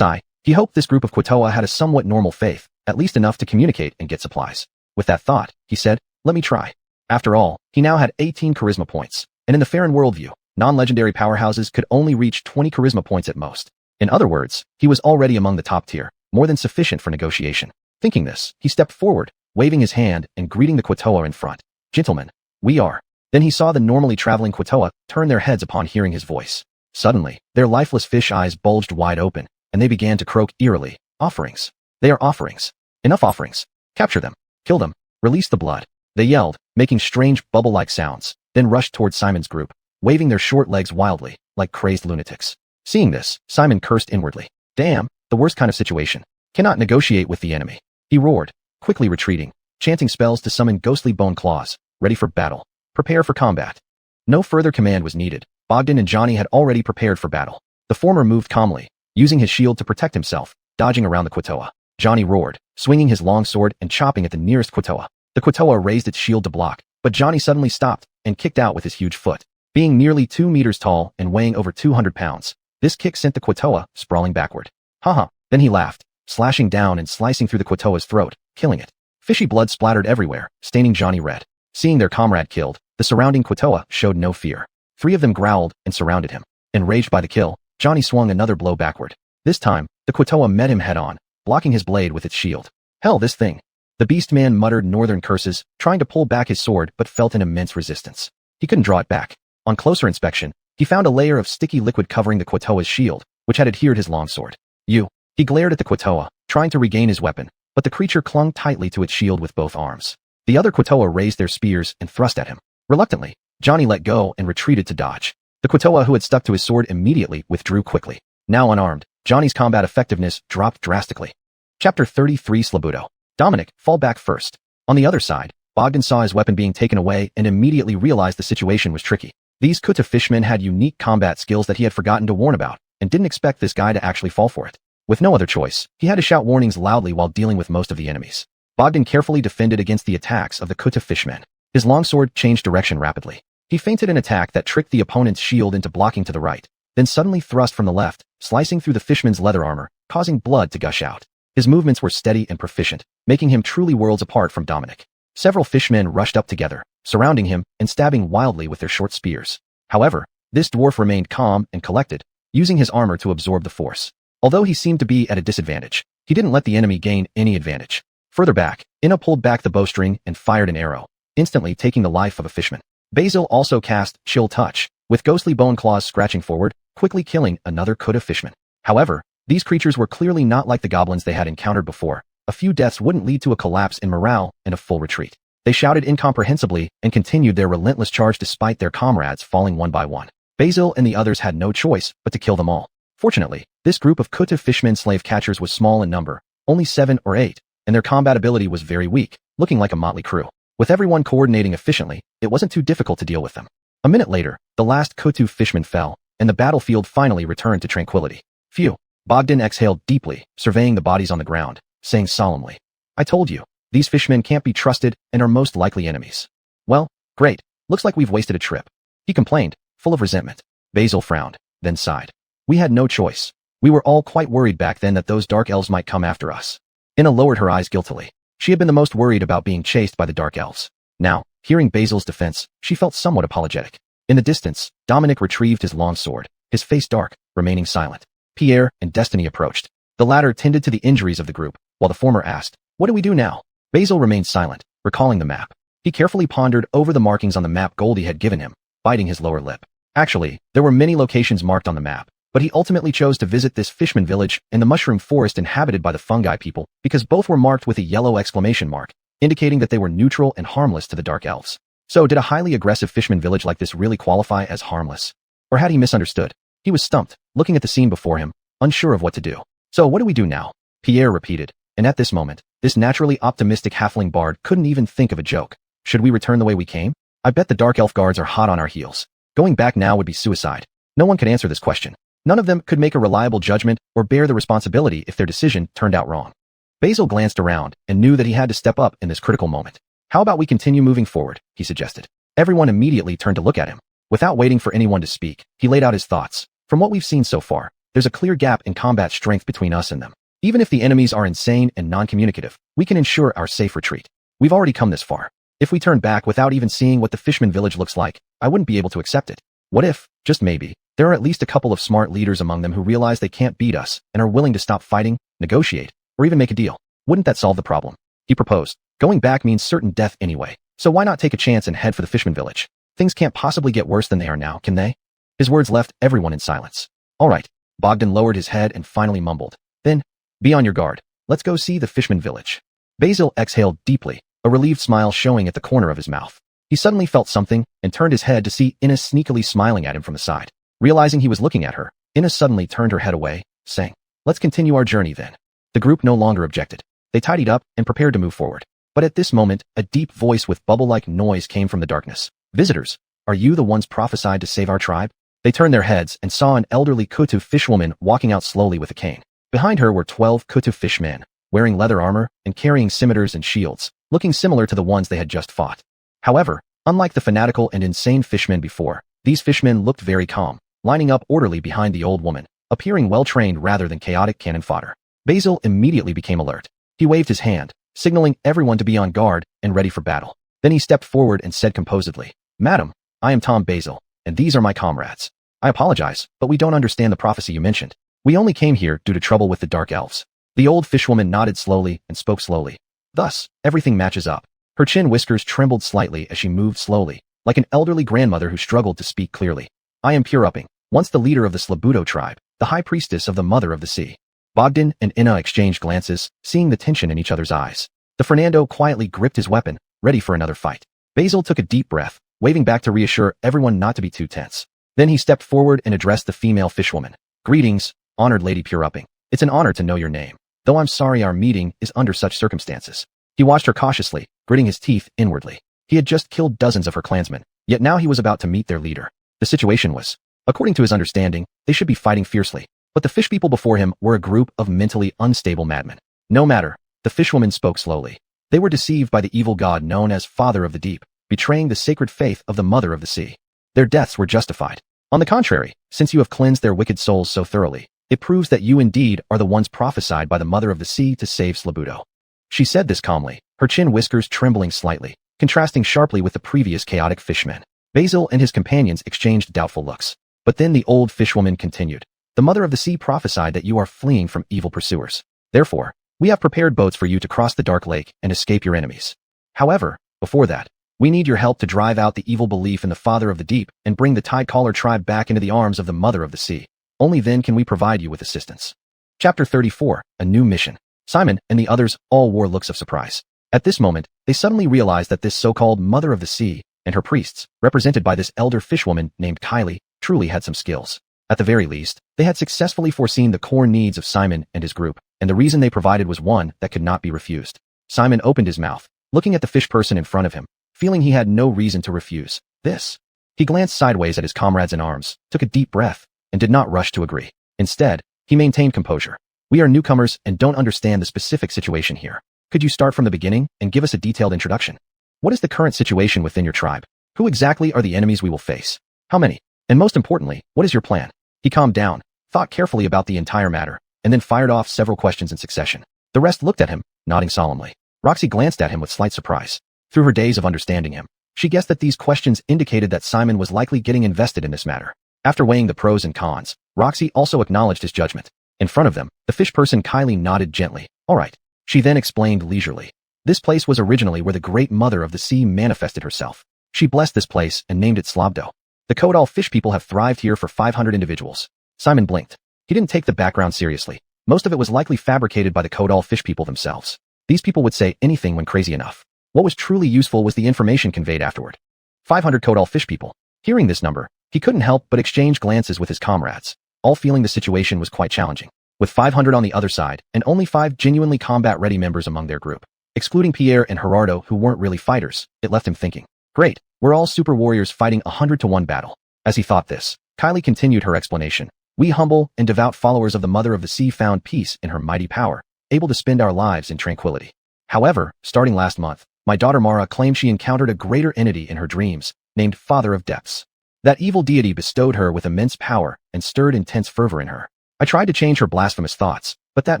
he hoped this group of Quatoa had a somewhat normal faith, at least enough to communicate and get supplies. With that thought, he said, let me try. After all, he now had 18 charisma points, and in the Farron worldview, non-legendary powerhouses could only reach 20 charisma points at most. In other words, he was already among the top tier, more than sufficient for negotiation. Thinking this, he stepped forward, waving his hand and greeting the Quatoa in front. Gentlemen, we are. Then he saw the normally traveling Quatoa turn their heads upon hearing his voice. Suddenly, their lifeless fish eyes bulged wide open, and they began to croak eerily. Offerings. They are offerings. Enough offerings. Capture them. Kill them. Release the blood. They yelled, making strange bubble-like sounds, then rushed towards Simon's group, waving their short legs wildly, like crazed lunatics. Seeing this, Simon cursed inwardly. Damn, the worst kind of situation. Cannot negotiate with the enemy. He roared, quickly retreating, chanting spells to summon ghostly bone claws, ready for battle. Prepare for combat. No further command was needed. Bogdan and Johnny had already prepared for battle. The former moved calmly, using his shield to protect himself, dodging around the Quatoa. Johnny roared, swinging his long sword and chopping at the nearest Quatoa. The Quatoa raised its shield to block, but Johnny suddenly stopped and kicked out with his huge foot. Being nearly 2 meters tall and weighing over 200 pounds, this kick sent the Quatoa sprawling backward. Haha. Then he laughed, slashing down and slicing through the Quatoa's throat, killing it. Fishy blood splattered everywhere, staining Johnny red. Seeing their comrade killed, the surrounding Quatoa showed no fear. 3 of them growled and surrounded him. Enraged by the kill, Johnny swung another blow backward. This time, the Quatoa met him head-on, blocking his blade with its shield. Hell, this thing. The beast man muttered northern curses, trying to pull back his sword but felt an immense resistance. He couldn't draw it back. On closer inspection, he found a layer of sticky liquid covering the Quatoa's shield, which had adhered his longsword. He glared at the Quatoa, trying to regain his weapon, but the creature clung tightly to its shield with both arms. The other Quatoa raised their spears and thrust at him. Reluctantly, Johnny let go and retreated to dodge. The Quatoa who had stuck to his sword immediately withdrew quickly. Now unarmed, Johnny's combat effectiveness dropped drastically. Chapter 33 Slabuto. Dominic, fall back first. On the other side, Bogdan saw his weapon being taken away and immediately realized the situation was tricky. These Kuta fishmen had unique combat skills that he had forgotten to warn about, and didn't expect this guy to actually fall for it. With no other choice, he had to shout warnings loudly while dealing with most of the enemies. Bogdan carefully defended against the attacks of the Kuta fishmen. His longsword changed direction rapidly. He feinted an attack that tricked the opponent's shield into blocking to the right, then suddenly thrust from the left, slicing through the fishman's leather armor, causing blood to gush out. His movements were steady and proficient, making him truly worlds apart from Dominic. Several fishmen rushed up together, surrounding him and stabbing wildly with their short spears. However, this dwarf remained calm and collected, using his armor to absorb the force. Although he seemed to be at a disadvantage, he didn't let the enemy gain any advantage. Further back, Inna pulled back the bowstring and fired an arrow, instantly taking the life of a fishman. Basil also cast Chill Touch, with ghostly bone claws scratching forward, quickly killing another Kuta fishman. However, these creatures were clearly not like the goblins they had encountered before. A few deaths wouldn't lead to a collapse in morale and a full retreat. They shouted incomprehensibly and continued their relentless charge despite their comrades falling one by one. Basil and the others had no choice but to kill them all. Fortunately, this group of Kuta fishmen slave catchers was small in number, only 7 or 8, and their combat ability was very weak, looking like a motley crew. With everyone coordinating efficiently, it wasn't too difficult to deal with them. A minute later, the last Kutu fishman fell, and the battlefield finally returned to tranquility. Phew. Bogdan exhaled deeply, surveying the bodies on the ground, saying solemnly, I told you, these fishmen can't be trusted and are most likely enemies. Well, great, looks like we've wasted a trip. He complained, full of resentment. Basil frowned, then sighed. We had no choice. We were all quite worried back then that those dark elves might come after us. Inna lowered her eyes guiltily. She had been the most worried about being chased by the dark elves. Now, hearing Basil's defense, she felt somewhat apologetic. In the distance, Dominic retrieved his long sword, his face dark, remaining silent. Pierre and Destiny approached. The latter tended to the injuries of the group, while the former asked, What do we do now? Basil remained silent, recalling the map. He carefully pondered over the markings on the map Goldie had given him, biting his lower lip. Actually, there were many locations marked on the map, but he ultimately chose to visit this fishman village and the mushroom forest inhabited by the fungi people because both were marked with a yellow exclamation mark, indicating that they were neutral and harmless to the dark elves. So did a highly aggressive fishman village like this really qualify as harmless? Or had he misunderstood? He was stumped, looking at the scene before him, unsure of what to do. So what do we do now? Pierre repeated, and at this moment, this naturally optimistic halfling bard couldn't even think of a joke. Should we return the way we came? I bet the dark elf guards are hot on our heels. Going back now would be suicide. No one could answer this question. None of them could make a reliable judgment or bear the responsibility if their decision turned out wrong. Basil glanced around and knew that he had to step up in this critical moment. How about we continue moving forward, he suggested. Everyone immediately turned to look at him. Without waiting for anyone to speak, he laid out his thoughts. From what we've seen so far, there's a clear gap in combat strength between us and them. Even if the enemies are insane and non-communicative, we can ensure our safe retreat. We've already come this far. If we turn back without even seeing what the fishman village looks like, I wouldn't be able to accept it. What if, just maybe, there are at least a couple of smart leaders among them who realize they can't beat us and are willing to stop fighting, negotiate, or even make a deal? Wouldn't that solve the problem? He proposed. Going back means certain death anyway, so why not take a chance and head for the fishman village? Things can't possibly get worse than they are now, can they? His words left everyone in silence. All right. Bogdan lowered his head and finally mumbled. Then, be on your guard. Let's go see the fishman village. Basil exhaled deeply, a relieved smile showing at the corner of his mouth. He suddenly felt something and turned his head to see Inna sneakily smiling at him from the side. Realizing he was looking at her, Inna suddenly turned her head away, saying, Let's continue our journey then. The group no longer objected. They tidied up and prepared to move forward. But at this moment, a deep voice with bubble-like noise came from the darkness. Visitors, are you the ones prophesied to save our tribe? They turned their heads and saw an elderly Kutu fishwoman walking out slowly with a cane. Behind her were 12 Kutu fishmen, wearing leather armor and carrying scimitars and shields, looking similar to the ones they had just fought. However, unlike the fanatical and insane fishmen before, these fishmen looked very calm, lining up orderly behind the old woman, appearing well-trained rather than chaotic cannon fodder. Basil immediately became alert. He waved his hand, signaling everyone to be on guard and ready for battle. Then he stepped forward and said composedly, Madam, I am Tom Basil, and these are my comrades. I apologize, but we don't understand the prophecy you mentioned. We only came here due to trouble with the dark elves. The old fishwoman nodded slowly and spoke slowly. Thus, everything matches up. Her chin whiskers trembled slightly as she moved slowly, like an elderly grandmother who struggled to speak clearly. I am Pure-Upping, once the leader of the Slabuto tribe, the high priestess of the Mother of the Sea. Bogdan and Inna exchanged glances, seeing the tension in each other's eyes. The Fernando quietly gripped his weapon, ready for another fight. Basil took a deep breath, waving back to reassure everyone not to be too tense. Then he stepped forward and addressed the female fishwoman. Greetings, honored Lady Pure-Upping. It's an honor to know your name, though I'm sorry our meeting is under such circumstances. He watched her cautiously, gritting his teeth inwardly. He had just killed dozens of her clansmen, yet now he was about to meet their leader. The situation was, according to his understanding, they should be fighting fiercely, but the fish people before him were a group of mentally unstable madmen. No matter, the fishwoman spoke slowly. They were deceived by the evil god known as Father of the Deep, betraying the sacred faith of the Mother of the Sea. Their deaths were justified. On the contrary, since you have cleansed their wicked souls so thoroughly, it proves that you indeed are the ones prophesied by the Mother of the Sea to save Slabuto. She said this calmly, her chin whiskers trembling slightly, contrasting sharply with the previous chaotic fishmen. Basil and his companions exchanged doubtful looks. But then the old fishwoman continued. The Mother of the Sea prophesied that you are fleeing from evil pursuers. Therefore, we have prepared boats for you to cross the dark lake and escape your enemies. However, before that, we need your help to drive out the evil belief in the Father of the Deep and bring the Tidecaller tribe back into the arms of the Mother of the Sea. Only then can we provide you with assistance. Chapter 34, A New Mission. Simon and the others all wore looks of surprise. At this moment, they suddenly realized that this so-called Mother of the Sea and her priests, represented by this elder fishwoman named Kylie, truly had some skills. At the very least, they had successfully foreseen the core needs of Simon and his group, and the reason they provided was one that could not be refused. Simon opened his mouth, looking at the fish person in front of him, feeling he had no reason to refuse this. He glanced sideways at his comrades in arms, took a deep breath, and did not rush to agree. Instead, he maintained composure. We are newcomers and don't understand the specific situation here. Could you start from the beginning and give us a detailed introduction? What is the current situation within your tribe? Who exactly are the enemies we will face? How many? And most importantly, what is your plan? He calmed down, thought carefully about the entire matter, and then fired off several questions in succession. The rest looked at him, nodding solemnly. Roxy glanced at him with slight surprise. Through her days of understanding him, she guessed that these questions indicated that Simon was likely getting invested in this matter. After weighing the pros and cons, Roxy also acknowledged his judgment. In front of them, the fish person Kylie nodded gently. All right. She then explained leisurely. This place was originally where the great Mother of the Sea manifested herself. She blessed this place and named it Slabdo. The Kodal fish people have thrived here for 500 individuals. Simon blinked. He didn't take the background seriously. Most of it was likely fabricated by the Kodal fish people themselves. These people would say anything when crazy enough. What was truly useful was the information conveyed afterward. 500 Kodal fish people. Hearing this number, he couldn't help but exchange glances with his comrades, all feeling the situation was quite challenging. With 500 on the other side, and only 5 genuinely combat-ready members among their group. Excluding Pierre and Gerardo who weren't really fighters, it left him thinking. Great, we're all super warriors fighting 100-to-1 battle. As he thought this, Kylie continued her explanation. We humble and devout followers of the Mother of the Sea found peace in her mighty power, able to spend our lives in tranquility. However, starting last month, my daughter Mara claimed she encountered a greater entity in her dreams, named Father of Depths. That evil deity bestowed her with immense power and stirred intense fervor in her. I tried to change her blasphemous thoughts, but that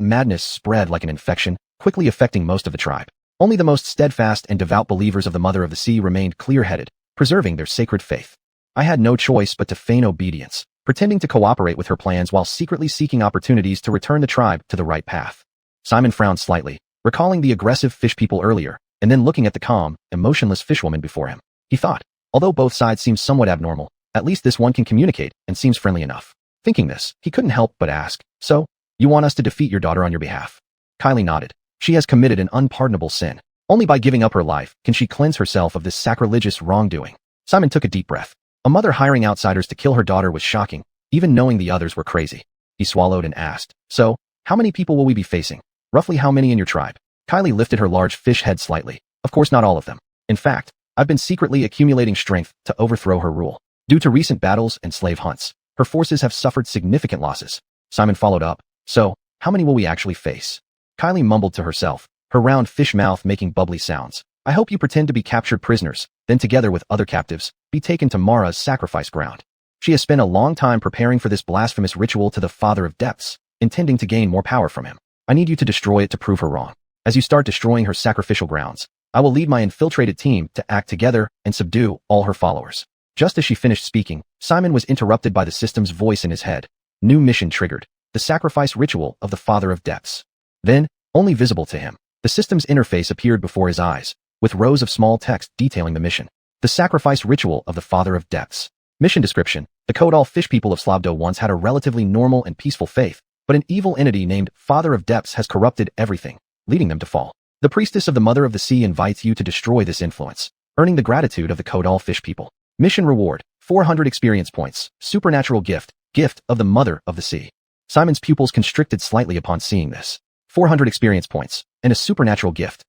madness spread like an infection, quickly affecting most of the tribe. Only the most steadfast and devout believers of the Mother of the Sea remained clear-headed, preserving their sacred faith. I had no choice but to feign obedience, pretending to cooperate with her plans while secretly seeking opportunities to return the tribe to the right path. Simon frowned slightly, recalling the aggressive fish people earlier, and then looking at the calm, emotionless fishwoman before him. He thought, although both sides seem somewhat abnormal, at least this one can communicate and seems friendly enough. Thinking this, he couldn't help but ask, so, you want us to defeat your daughter on your behalf? Kylie nodded. She has committed an unpardonable sin. Only by giving up her life can she cleanse herself of this sacrilegious wrongdoing. Simon took a deep breath. A mother hiring outsiders to kill her daughter was shocking, even knowing the others were crazy. He swallowed and asked, so, how many people will we be facing? Roughly how many in your tribe? Kylie lifted her large fish head slightly. Of course not all of them. In fact, I've been secretly accumulating strength to overthrow her rule. Due to recent battles and slave hunts, her forces have suffered significant losses. Simon followed up. So, how many will we actually face? Kylie mumbled to herself, her round fish mouth making bubbly sounds. I hope you pretend to be captured prisoners, then together with other captives, be taken to Mara's sacrifice ground. She has spent a long time preparing for this blasphemous ritual to the Father of Depths, intending to gain more power from him. I need you to destroy it to prove her wrong. As you start destroying her sacrificial grounds, I will lead my infiltrated team to act together and subdue all her followers. Just as she finished speaking, Simon was interrupted by the system's voice in his head. New mission triggered. The sacrifice ritual of the Father of Depths. Then, only visible to him, The system's interface appeared before his eyes, with rows of small text detailing the mission. The sacrifice ritual of the Father of Depths. Mission description. The Caudal fish people of Slabdo once had a relatively normal and peaceful faith, but an evil entity named Father of Depths has corrupted everything, leading them to fall. The priestess of the Mother of the Sea invites you to destroy this influence, earning the gratitude of the Caudal fish people. Mission reward. 400 experience points. Supernatural gift. Gift of the Mother of the Sea. Simon's pupils constricted slightly upon seeing this. 400 experience points, and a supernatural gift.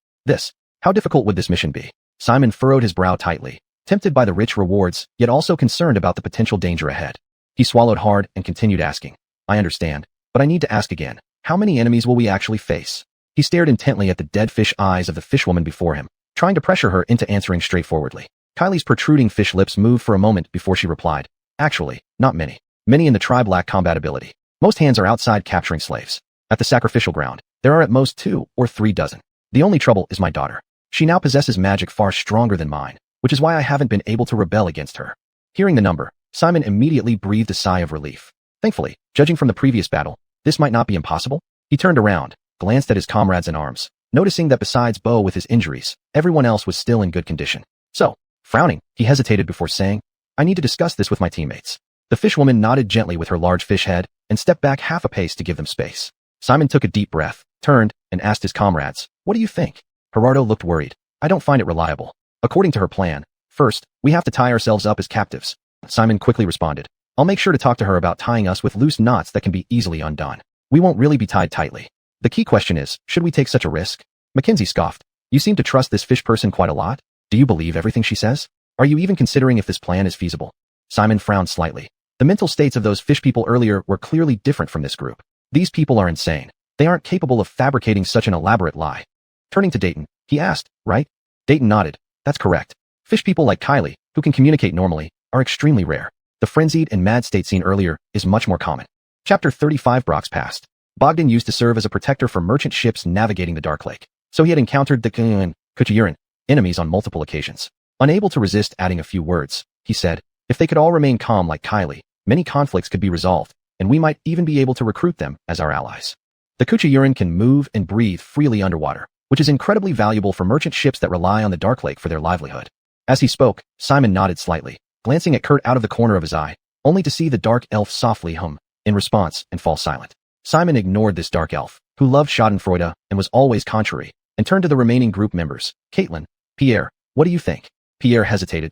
How difficult would this mission be? Simon furrowed his brow tightly, tempted by the rich rewards, yet also concerned about the potential danger ahead. He swallowed hard and continued asking. I understand, but I need to ask again. How many enemies will we actually face? He stared intently at the dead fish eyes of the fishwoman before him, trying to pressure her into answering straightforwardly. Kylie's protruding fish lips moved for a moment before she replied. Actually, not many. Many in the tribe lack combat ability. Most hands are outside capturing slaves. At the sacrificial ground, there are at most 2 or 3 dozen. The only trouble is my daughter. She now possesses magic far stronger than mine, which is why I haven't been able to rebel against her. Hearing the number, Simon immediately breathed a sigh of relief. Thankfully, judging from the previous battle, this might not be impossible. He turned around, glanced at his comrades in arms, noticing that besides Bo with his injuries, everyone else was still in good condition. So, frowning, he hesitated before saying, I need to discuss this with my teammates. The fishwoman nodded gently with her large fish head and stepped back half a pace to give them space. Simon took a deep breath, turned, and asked his comrades, what do you think? Gerardo looked worried. I don't find it reliable. According to her plan, first, we have to tie ourselves up as captives. Simon quickly responded. I'll make sure to talk to her about tying us with loose knots that can be easily undone. We won't really be tied tightly. The key question is, should we take such a risk? Mackenzie scoffed. You seem to trust this fish person quite a lot. Do you believe everything she says? Are you even considering if this plan is feasible? Simon frowned slightly. The mental states of those fish people earlier were clearly different from this group. These people are insane. They aren't capable of fabricating such an elaborate lie. Turning to Dayton, he asked, right? Dayton nodded. That's correct. Fish people like Kylie, who can communicate normally, are extremely rare. The frenzied and mad state seen earlier is much more common. Chapter 35 Brock's past. Bogdan used to serve as a protector for merchant ships navigating the Dark Lake, so he had encountered the xuanhuan enemies on multiple occasions. Unable to resist adding a few words, he said, if they could all remain calm like Kylie, many conflicts could be resolved, and we might even be able to recruit them as our allies. The xuanhuan can move and breathe freely underwater, which is incredibly valuable for merchant ships that rely on the Dark Lake for their livelihood. As he spoke, Simon nodded slightly, glancing at Kurt out of the corner of his eye, only to see the dark elf softly hum in response and fall silent. Simon ignored this dark elf, who loved schadenfreude and was always contrary, and turned to the remaining group members. Caitlin, Pierre, what do you think? Pierre hesitated.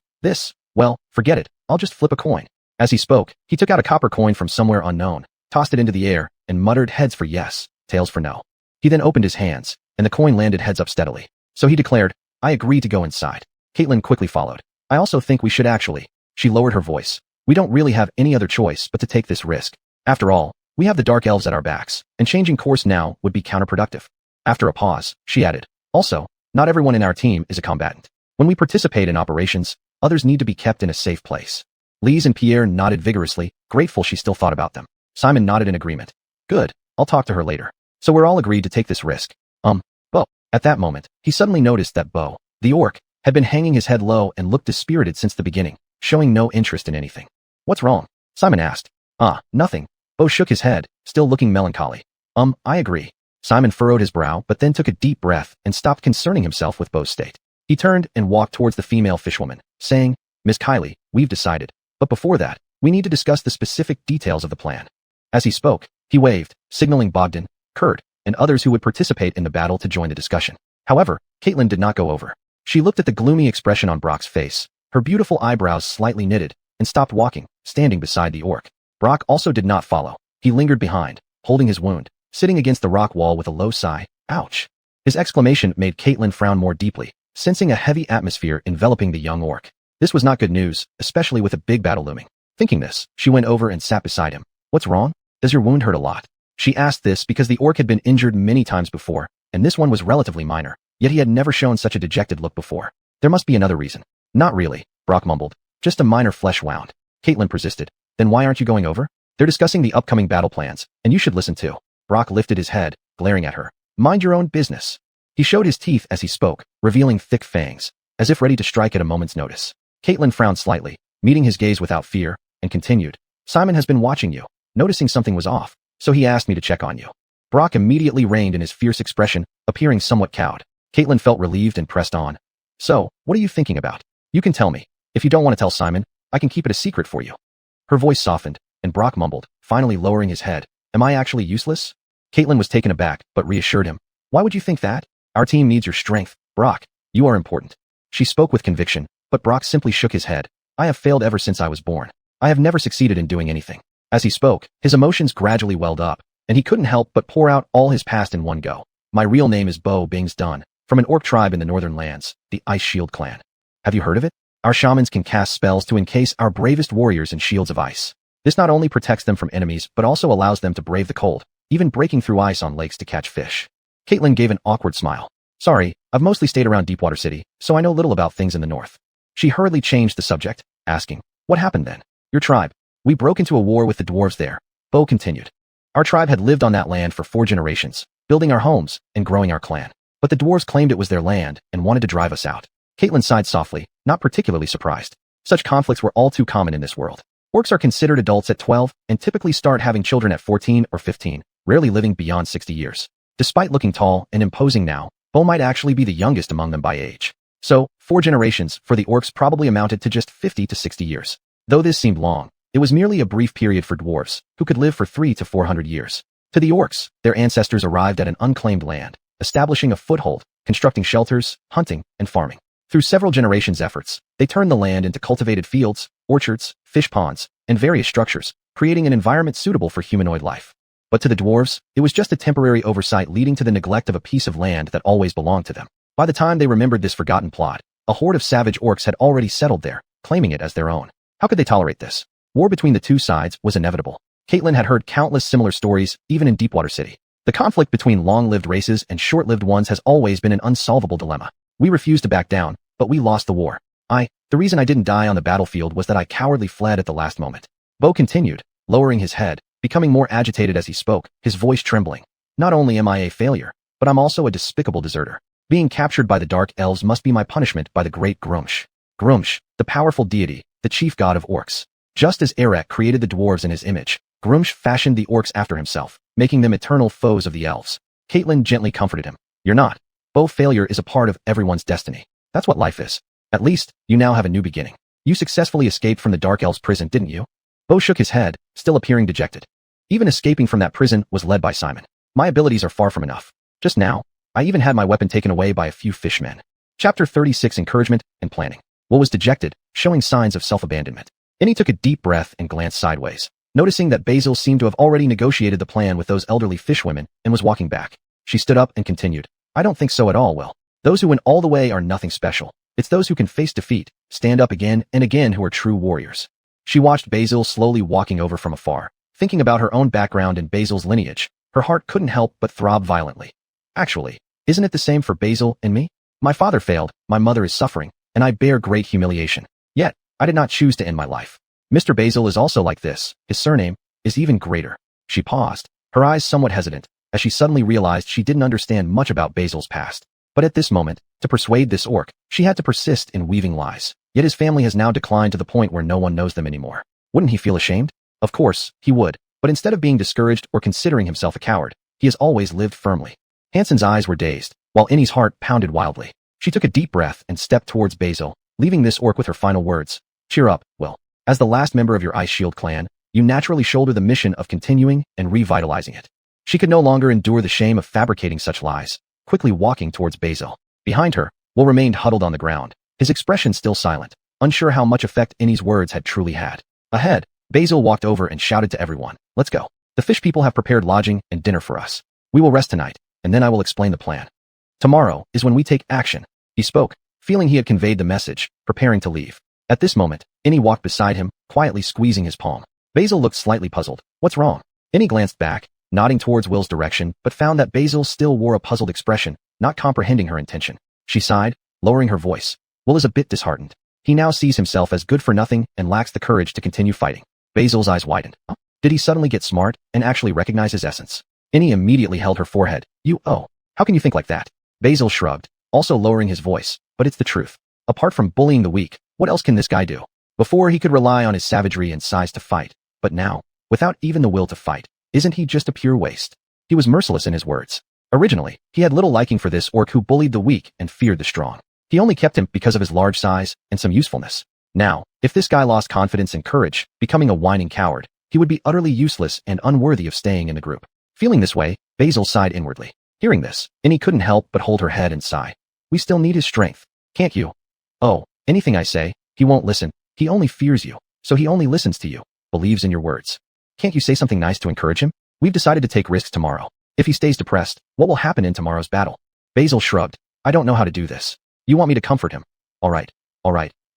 Well, forget it. I'll just flip a coin. As he spoke, he took out a copper coin from somewhere unknown, tossed it into the air, and muttered heads for yes, tails for no. He then opened his hands, and the coin landed heads up steadily. So he declared, I agree to go inside. Caitlin quickly followed. I also think we should actually. She lowered her voice. We don't really have any other choice but to take this risk. After all, we have the dark elves at our backs, and changing course now would be counterproductive. After a pause, she added, also, not everyone in our team is a combatant. When we participate in operations, others need to be kept in a safe place. Lise and Pierre nodded vigorously, grateful she still thought about them. Simon nodded in agreement. Good, I'll talk to her later. So we're all agreed to take this risk. Bo. At that moment, he suddenly noticed that Bo, the orc, had been hanging his head low and looked dispirited since the beginning, showing no interest in anything. What's wrong? Simon asked. Nothing. Bo shook his head, still looking melancholy. I agree. Simon furrowed his brow but then took a deep breath and stopped concerning himself with Bo's state. He turned and walked towards the female fishwoman, saying, Miss Kylie, we've decided. But before that, we need to discuss the specific details of the plan. As he spoke, he waved, signaling Bogdan, Kurt, and others who would participate in the battle to join the discussion. However, Caitlin did not go over. She looked at the gloomy expression on Brock's face, her beautiful eyebrows slightly knitted, and stopped walking, standing beside the orc. Brock also did not follow. He lingered behind, holding his wound, sitting against the rock wall with a low sigh. Ouch! His exclamation made Caitlin frown more deeply, sensing a heavy atmosphere enveloping the young orc. This was not good news, especially with a big battle looming. Thinking this, she went over and sat beside him. What's wrong? Does your wound hurt a lot? She asked this because the orc had been injured many times before, and this one was relatively minor, yet he had never shown such a dejected look before. There must be another reason. Not really, Brock mumbled. Just a minor flesh wound. Caitlin persisted. Then why aren't you going over? They're discussing the upcoming battle plans, and you should listen too. Brock lifted his head, glaring at her. Mind your own business. He showed his teeth as he spoke, revealing thick fangs, as if ready to strike at a moment's notice. Caitlin frowned slightly, meeting his gaze without fear, and continued. Simon has been watching you, noticing something was off, so he asked me to check on you. Brock immediately reined in his fierce expression, appearing somewhat cowed. Caitlin felt relieved and pressed on. So, what are you thinking about? You can tell me. If you don't want to tell Simon, I can keep it a secret for you. Her voice softened, and Brock mumbled, finally lowering his head. Am I actually useless? Caitlin was taken aback, but reassured him. Why would you think that? Our team needs your strength, Brock. You are important. She spoke with conviction, but Brock simply shook his head. I have failed ever since I was born. I have never succeeded in doing anything. As he spoke, his emotions gradually welled up, and he couldn't help but pour out all his past in one go. My real name is Bo Bings Dun, from an orc tribe in the northern lands, the Ice Shield clan. Have you heard of it? Our shamans can cast spells to encase our bravest warriors in shields of ice. This not only protects them from enemies, but also allows them to brave the cold, even breaking through ice on lakes to catch fish. Caitlin gave an awkward smile. Sorry, I've mostly stayed around Deepwater City, so I know little about things in the north. She hurriedly changed the subject, asking, what happened then? Your tribe. We broke into a war with the dwarves there. Bo continued. Our tribe had lived on that land for 4 generations, building our homes and growing our clan. But the dwarves claimed it was their land and wanted to drive us out. Caitlin sighed softly, not particularly surprised. Such conflicts were all too common in this world. Orcs are considered adults at 12 and typically start having children at 14 or 15, rarely living beyond 60 years. Despite looking tall and imposing now, Bo might actually be the youngest among them by age. So, 4 generations for the orcs probably amounted to just 50 to 60 years. Though this seemed long, it was merely a brief period for dwarves, who could live for 300 to 400 years. To the orcs, their ancestors arrived at an unclaimed land, establishing a foothold, constructing shelters, hunting, and farming. Through several generations' efforts, they turned the land into cultivated fields, orchards, fish ponds, and various structures, creating an environment suitable for humanoid life. But to the dwarves, it was just a temporary oversight leading to the neglect of a piece of land that always belonged to them. By the time they remembered this forgotten plot, a horde of savage orcs had already settled there, claiming it as their own. How could they tolerate this? War between the two sides was inevitable. Caitlin had heard countless similar stories, even in Deepwater City. The conflict between long-lived races and short-lived ones has always been an unsolvable dilemma. We refused to back down, but we lost the war. The reason I didn't die on the battlefield was that I cowardly fled at the last moment. Bo continued, lowering his head, becoming more agitated as he spoke, his voice trembling. Not only am I a failure, but I'm also a despicable deserter. Being captured by the Dark Elves must be my punishment by the great Grumsh. Grumsh, the powerful deity, the chief god of orcs. Just as Erek created the dwarves in his image, Grumsh fashioned the orcs after himself, making them eternal foes of the elves. Caitlin gently comforted him. You're not. Bo, failure is a part of everyone's destiny. That's what life is. At least, you now have a new beginning. You successfully escaped from the Dark Elves' prison, didn't you? Bo shook his head, still appearing dejected. Even escaping from that prison was led by Simon. My abilities are far from enough. Just now, I even had my weapon taken away by a few fishmen. Chapter 36 Encouragement and Planning. Will was dejected, showing signs of self-abandonment. Then he took a deep breath and glanced sideways, noticing that Basil seemed to have already negotiated the plan with those elderly fishwomen and was walking back. She stood up and continued. I don't think so at all, Will. Those who win all the way are nothing special. It's those who can face defeat, stand up again and again who are true warriors. She watched Basil slowly walking over from afar. Thinking about her own background and Basil's lineage, her heart couldn't help but throb violently. Actually, isn't it the same for Basil and me? My father failed, my mother is suffering, and I bear great humiliation. Yet, I did not choose to end my life. Mr. Basil is also like this. His surname is even greater. She paused, her eyes somewhat hesitant, as she suddenly realized she didn't understand much about Basil's past. But at this moment, to persuade this orc, she had to persist in weaving lies. Yet his family has now declined to the point where no one knows them anymore. Wouldn't he feel ashamed? Of course, he would. But instead of being discouraged or considering himself a coward, he has always lived firmly. Hanson's eyes were dazed, while Innie's heart pounded wildly. She took a deep breath and stepped towards Basil, leaving this orc with her final words. Cheer up, Will. As the last member of your Ice Shield clan, you naturally shoulder the mission of continuing and revitalizing it. She could no longer endure the shame of fabricating such lies, quickly walking towards Basil. Behind her, Will remained huddled on the ground, his expression still silent, unsure how much effect Innie's words had truly had. Ahead, Basil walked over and shouted to everyone, let's go. The fish people have prepared lodging and dinner for us. We will rest tonight, and then I will explain the plan. Tomorrow is when we take action. He spoke, feeling he had conveyed the message, preparing to leave. At this moment, Innie walked beside him, quietly squeezing his palm. Basil looked slightly puzzled. What's wrong? Innie glanced back, nodding towards Will's direction, but found that Basil still wore a puzzled expression, not comprehending her intention. She sighed, lowering her voice. Will is a bit disheartened. He now sees himself as good for nothing and lacks the courage to continue fighting. Basil's eyes widened. Did he suddenly get smart and actually recognize his essence? Innie immediately held her forehead. How can you think like that? Basil shrugged, also lowering his voice, but it's the truth. Apart from bullying the weak, what else can this guy do? Before he could rely on his savagery and size to fight, but now, without even the will to fight, isn't he just a pure waste? He was merciless in his words. Originally, he had little liking for this orc who bullied the weak and feared the strong. He only kept him because of his large size and some usefulness. Now, if this guy lost confidence and courage, becoming a whining coward, he would be utterly useless and unworthy of staying in the group. Feeling this way, Basil sighed inwardly. Hearing this, Innie couldn't help but hold her head and sigh. We still need his strength, can't you? Oh, anything I say, he won't listen. He only fears you, so he only listens to you, believes in your words. Can't you say something nice to encourage him? We've decided to take risks tomorrow. If he stays depressed, what will happen in tomorrow's battle? Basil shrugged. I don't know how to do this. You want me to comfort him? All right.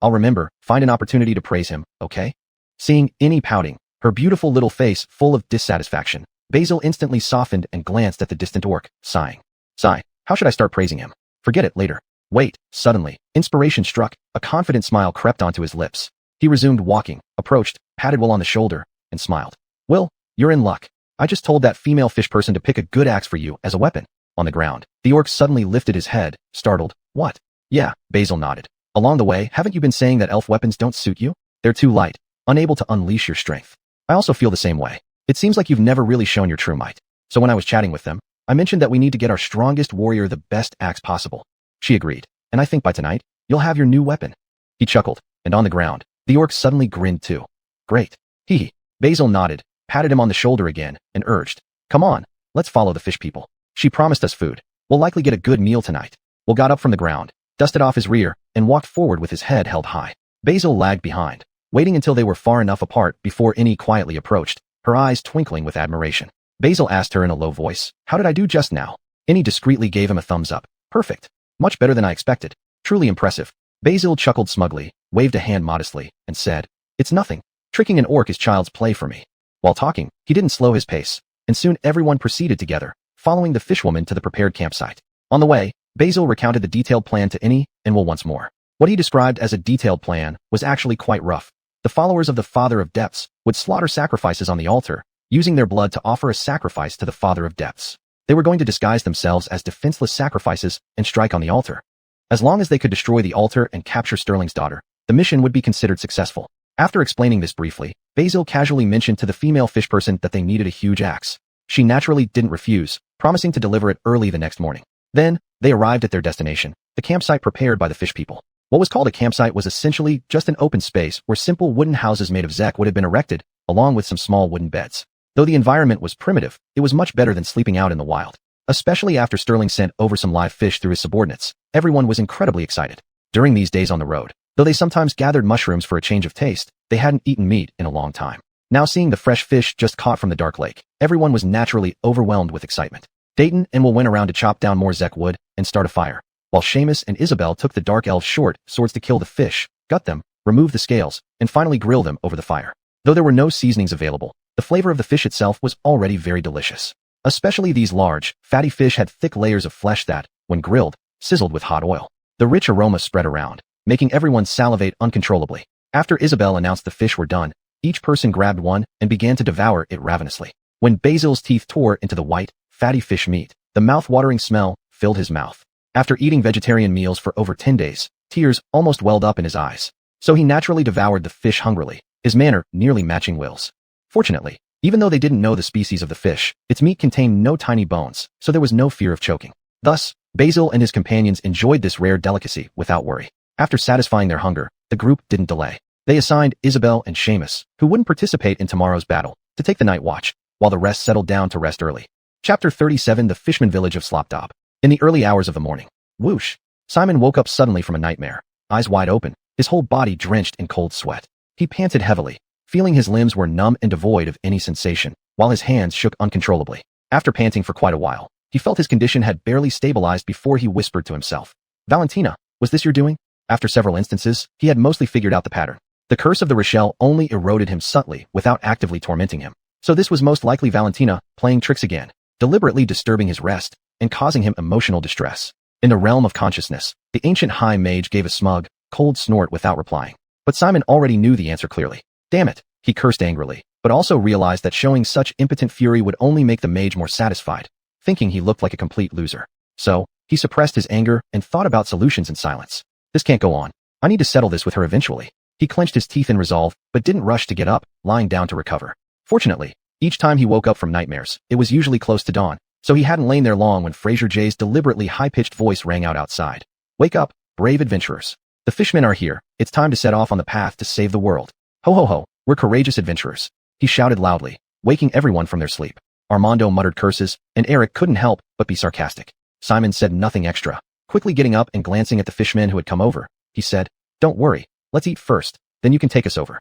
I'll remember, find an opportunity to praise him, okay? Seeing Innie pouting, her beautiful little face full of dissatisfaction, Basil instantly softened and glanced at the distant orc, sighing. Sigh, how should I start praising him? Forget it later. Wait, suddenly, inspiration struck, a confident smile crept onto his lips. He resumed walking, approached, patted Will on the shoulder, and smiled. Will, you're in luck. I just told that female fish person to pick a good axe for you as a weapon. On the ground, the orc suddenly lifted his head, startled. What? Yeah, Basil nodded. Along the way, haven't you been saying that elf weapons don't suit you? They're too light, unable to unleash your strength. I also feel the same way. It seems like you've never really shown your true might. So when I was chatting with them, I mentioned that we need to get our strongest warrior the best axe possible. She agreed, and I think by tonight, you'll have your new weapon. He chuckled, and on the ground, the orc suddenly grinned too. Great. Hee. Basil nodded, patted him on the shoulder again, and urged. Come on, let's follow the fish people. She promised us food. We'll likely get a good meal tonight. Will got up from the ground, dusted off his rear, and walked forward with his head held high. Basil lagged behind, waiting until they were far enough apart before Innie quietly approached, her eyes twinkling with admiration. Basil asked her in a low voice, how did I do just now? Innie discreetly gave him a thumbs up. Perfect. Much better than I expected. Truly impressive. Basil chuckled smugly, waved a hand modestly, and said, It's nothing. Tricking an orc is child's play for me. While talking, he didn't slow his pace, and soon everyone proceeded together, following the fishwoman to the prepared campsite. On the way, Basil recounted the detailed plan to Innie and Will once more. What he described as a detailed plan was actually quite rough. The followers of the Father of Depths would slaughter sacrifices on the altar, using their blood to offer a sacrifice to the Father of Depths. They were going to disguise themselves as defenseless sacrifices and strike on the altar. As long as they could destroy the altar and capture Sterling's daughter, the mission would be considered successful. After explaining this briefly, Basil casually mentioned to the female fish person that they needed a huge axe. She naturally didn't refuse, promising to deliver it early the next morning. Then, they arrived at their destination, the campsite prepared by the fish people. What was called a campsite was essentially just an open space where simple wooden houses made of zek would have been erected, along with some small wooden beds. Though the environment was primitive, it was much better than sleeping out in the wild. Especially after Sterling sent over some live fish through his subordinates, everyone was incredibly excited. During these days on the road, though they sometimes gathered mushrooms for a change of taste, they hadn't eaten meat in a long time. Now seeing the fresh fish just caught from the dark lake, everyone was naturally overwhelmed with excitement. Dayton and Will went around to chop down more zek wood and start a fire, while Seamus and Isabel took the dark elf's short swords to kill the fish, gut them, remove the scales, and finally grill them over the fire. Though there were no seasonings available, the flavor of the fish itself was already very delicious. Especially these large, fatty fish had thick layers of flesh that, when grilled, sizzled with hot oil. The rich aroma spread around, making everyone salivate uncontrollably. After Isabel announced the fish were done, each person grabbed one and began to devour it ravenously. When Basil's teeth tore into the white, fatty fish meat, the mouth-watering smell filled his mouth. After eating vegetarian meals for over 10 days, tears almost welled up in his eyes. So he naturally devoured the fish hungrily, his manner nearly matching Will's. Fortunately, even though they didn't know the species of the fish, its meat contained no tiny bones, so there was no fear of choking. Thus, Basil and his companions enjoyed this rare delicacy without worry. After satisfying their hunger, the group didn't delay. They assigned Isabel and Seamus, who wouldn't participate in tomorrow's battle, to take the night watch, while the rest settled down to rest early. Chapter 37 The Fishman Village of Slopdop. In the early hours of the morning, whoosh! Simon woke up suddenly from a nightmare, eyes wide open, his whole body drenched in cold sweat. He panted heavily, feeling his limbs were numb and devoid of any sensation, while his hands shook uncontrollably. After panting for quite a while, he felt his condition had barely stabilized before he whispered to himself. Valentina, was this your doing? After several instances, he had mostly figured out the pattern. The curse of the Rochelle only eroded him subtly without actively tormenting him. So this was most likely Valentina playing tricks again, deliberately disturbing his rest and causing him emotional distress. In the realm of consciousness, the ancient high mage gave a smug, cold snort without replying. But Simon already knew the answer clearly. Damn it, he cursed angrily, but also realized that showing such impotent fury would only make the mage more satisfied, thinking he looked like a complete loser. So, he suppressed his anger and thought about solutions in silence. This can't go on. I need to settle this with her eventually. He clenched his teeth in resolve, but didn't rush to get up, lying down to recover. Fortunately, Each time he woke up from nightmares, it was usually close to dawn, so he hadn't lain there long when Fraser J's deliberately high-pitched voice rang out outside. "Wake up, brave adventurers. The fishmen are here. It's time to set off on the path to save the world. Ho ho ho, we're courageous adventurers," he shouted loudly, waking everyone from their sleep. Armando muttered curses, and Eric couldn't help but be sarcastic. Simon said nothing extra. Quickly getting up and glancing at the fishmen who had come over, he said, "Don't worry, let's eat first, then you can take us over."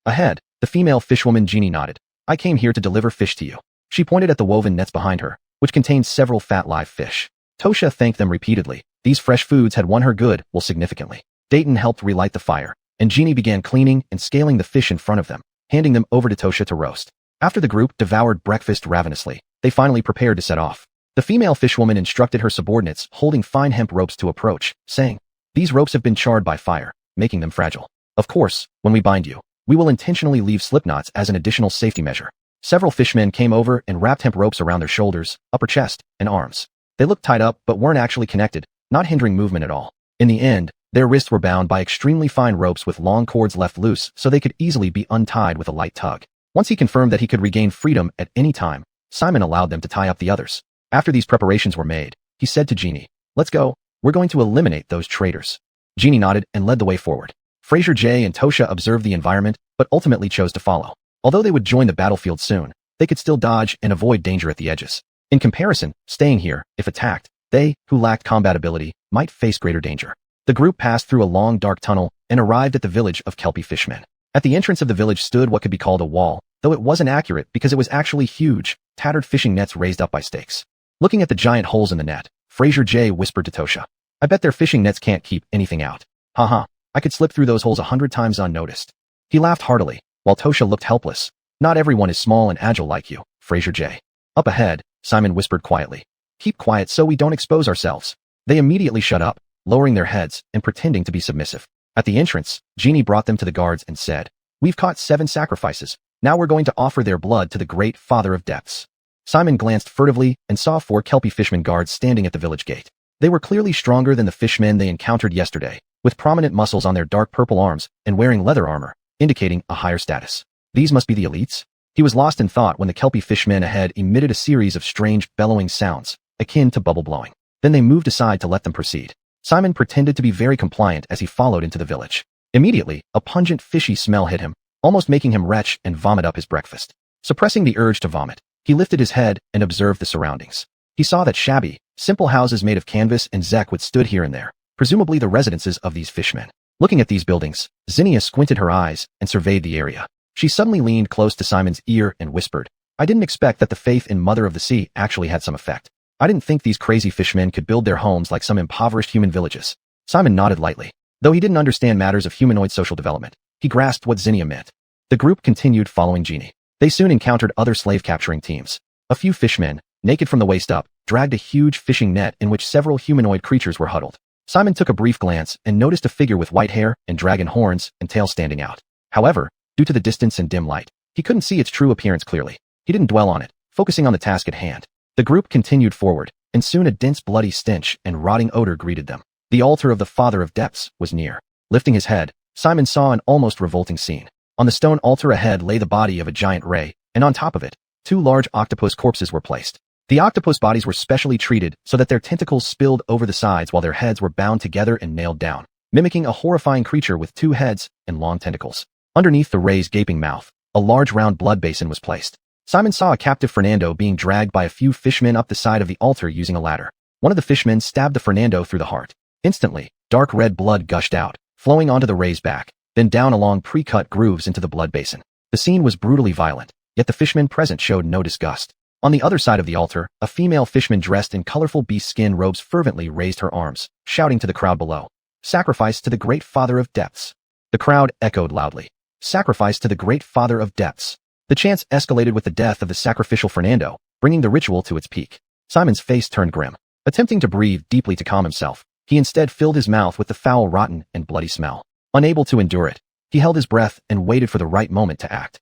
Ahead, the female fishwoman Jeannie nodded. "I came here to deliver fish to you." She pointed at the woven nets behind her, which contained several fat live fish. Tosha thanked them repeatedly. These fresh foods had won her good will significantly. Dayton helped relight the fire, and Jeannie began cleaning and scaling the fish in front of them, handing them over to Tosha to roast. After the group devoured breakfast ravenously, they finally prepared to set off. The female fishwoman instructed her subordinates holding fine hemp ropes to approach, saying, "These ropes have been charred by fire, making them fragile. Of course, when we bind you, we will intentionally leave slipknots as an additional safety measure." Several fishmen came over and wrapped hemp ropes around their shoulders, upper chest, and arms. They looked tied up but weren't actually connected, not hindering movement at all. In the end, their wrists were bound by extremely fine ropes with long cords left loose so they could easily be untied with a light tug. Once he confirmed that he could regain freedom at any time, Simon allowed them to tie up the others. After these preparations were made, he said to Jeannie, "Let's go. We're going to eliminate those traitors." Jeannie nodded and led the way forward. Fraser J and Tosha observed the environment, but ultimately chose to follow. Although they would join the battlefield soon, they could still dodge and avoid danger at the edges. In comparison, staying here, if attacked, they, who lacked combat ability, might face greater danger. The group passed through a long dark tunnel and arrived at the village of Kelpie fishmen. At the entrance of the village stood what could be called a wall, though it wasn't accurate because it was actually huge, tattered fishing nets raised up by stakes. Looking at the giant holes in the net, Fraser J whispered to Tosha, "I bet their fishing nets can't keep anything out. Haha, I could slip through those holes 100 times unnoticed." He laughed heartily, while Tosha looked helpless. "Not everyone is small and agile like you, Fraser J." Up ahead, Simon whispered quietly, "Keep quiet so we don't expose ourselves." They immediately shut up, lowering their heads and pretending to be submissive. At the entrance, Jeannie brought them to the guards and said, "We've caught 7 sacrifices. Now we're going to offer their blood to the great Father of Depths." Simon glanced furtively and saw 4 Kelpie fishmen guards standing at the village gate. They were clearly stronger than the fishmen they encountered yesterday, with prominent muscles on their dark purple arms and wearing leather armor, indicating a higher status. These must be the elites? He was lost in thought when the Kelpie fishmen ahead emitted a series of strange, bellowing sounds, akin to bubble blowing. Then they moved aside to let them proceed. Simon pretended to be very compliant as he followed into the village. Immediately, a pungent, fishy smell hit him, almost making him retch and vomit up his breakfast. Suppressing the urge to vomit, he lifted his head and observed the surroundings. He saw that shabby, simple houses made of canvas and zeqwood stood here and there, presumably the residences of these fishmen. Looking at these buildings, Zinnia squinted her eyes and surveyed the area. She suddenly leaned close to Simon's ear and whispered, "I didn't expect that the faith in Mother of the Sea actually had some effect. I didn't think these crazy fishmen could build their homes like some impoverished human villages." Simon nodded lightly. Though he didn't understand matters of humanoid social development, he grasped what Zinnia meant. The group continued following Jeannie. They soon encountered other slave-capturing teams. A few fishmen, naked from the waist up, dragged a huge fishing net in which several humanoid creatures were huddled. Simon took a brief glance and noticed a figure with white hair and dragon horns and tail standing out. However, due to the distance and dim light, he couldn't see its true appearance clearly. He didn't dwell on it, focusing on the task at hand. The group continued forward, and soon a dense bloody stench and rotting odor greeted them. The altar of the Father of Depths was near. Lifting his head, Simon saw an almost revolting scene. On the stone altar ahead lay the body of a giant ray, and on top of it, 2 large octopus corpses were placed. The octopus bodies were specially treated so that their tentacles spilled over the sides while their heads were bound together and nailed down, mimicking a horrifying creature with 2 heads and long tentacles. Underneath the ray's gaping mouth, a large round blood basin was placed. Simon saw a captive Fernando being dragged by a few fishmen up the side of the altar using a ladder. One of the fishmen stabbed the Fernando through the heart. Instantly, dark red blood gushed out, flowing onto the ray's back, then down along pre-cut grooves into the blood basin. The scene was brutally violent, yet the fishmen present showed no disgust. On the other side of the altar, a female fishman dressed in colorful beast skin robes fervently raised her arms, shouting to the crowd below, "Sacrifice to the great Father of Depths." The crowd echoed loudly, "Sacrifice to the great Father of Depths." The chants escalated with the death of the sacrificial Fernando, bringing the ritual to its peak. Simon's face turned grim. Attempting to breathe deeply to calm himself, he instead filled his mouth with the foul, rotten, and bloody smell. Unable to endure it, he held his breath and waited for the right moment to act.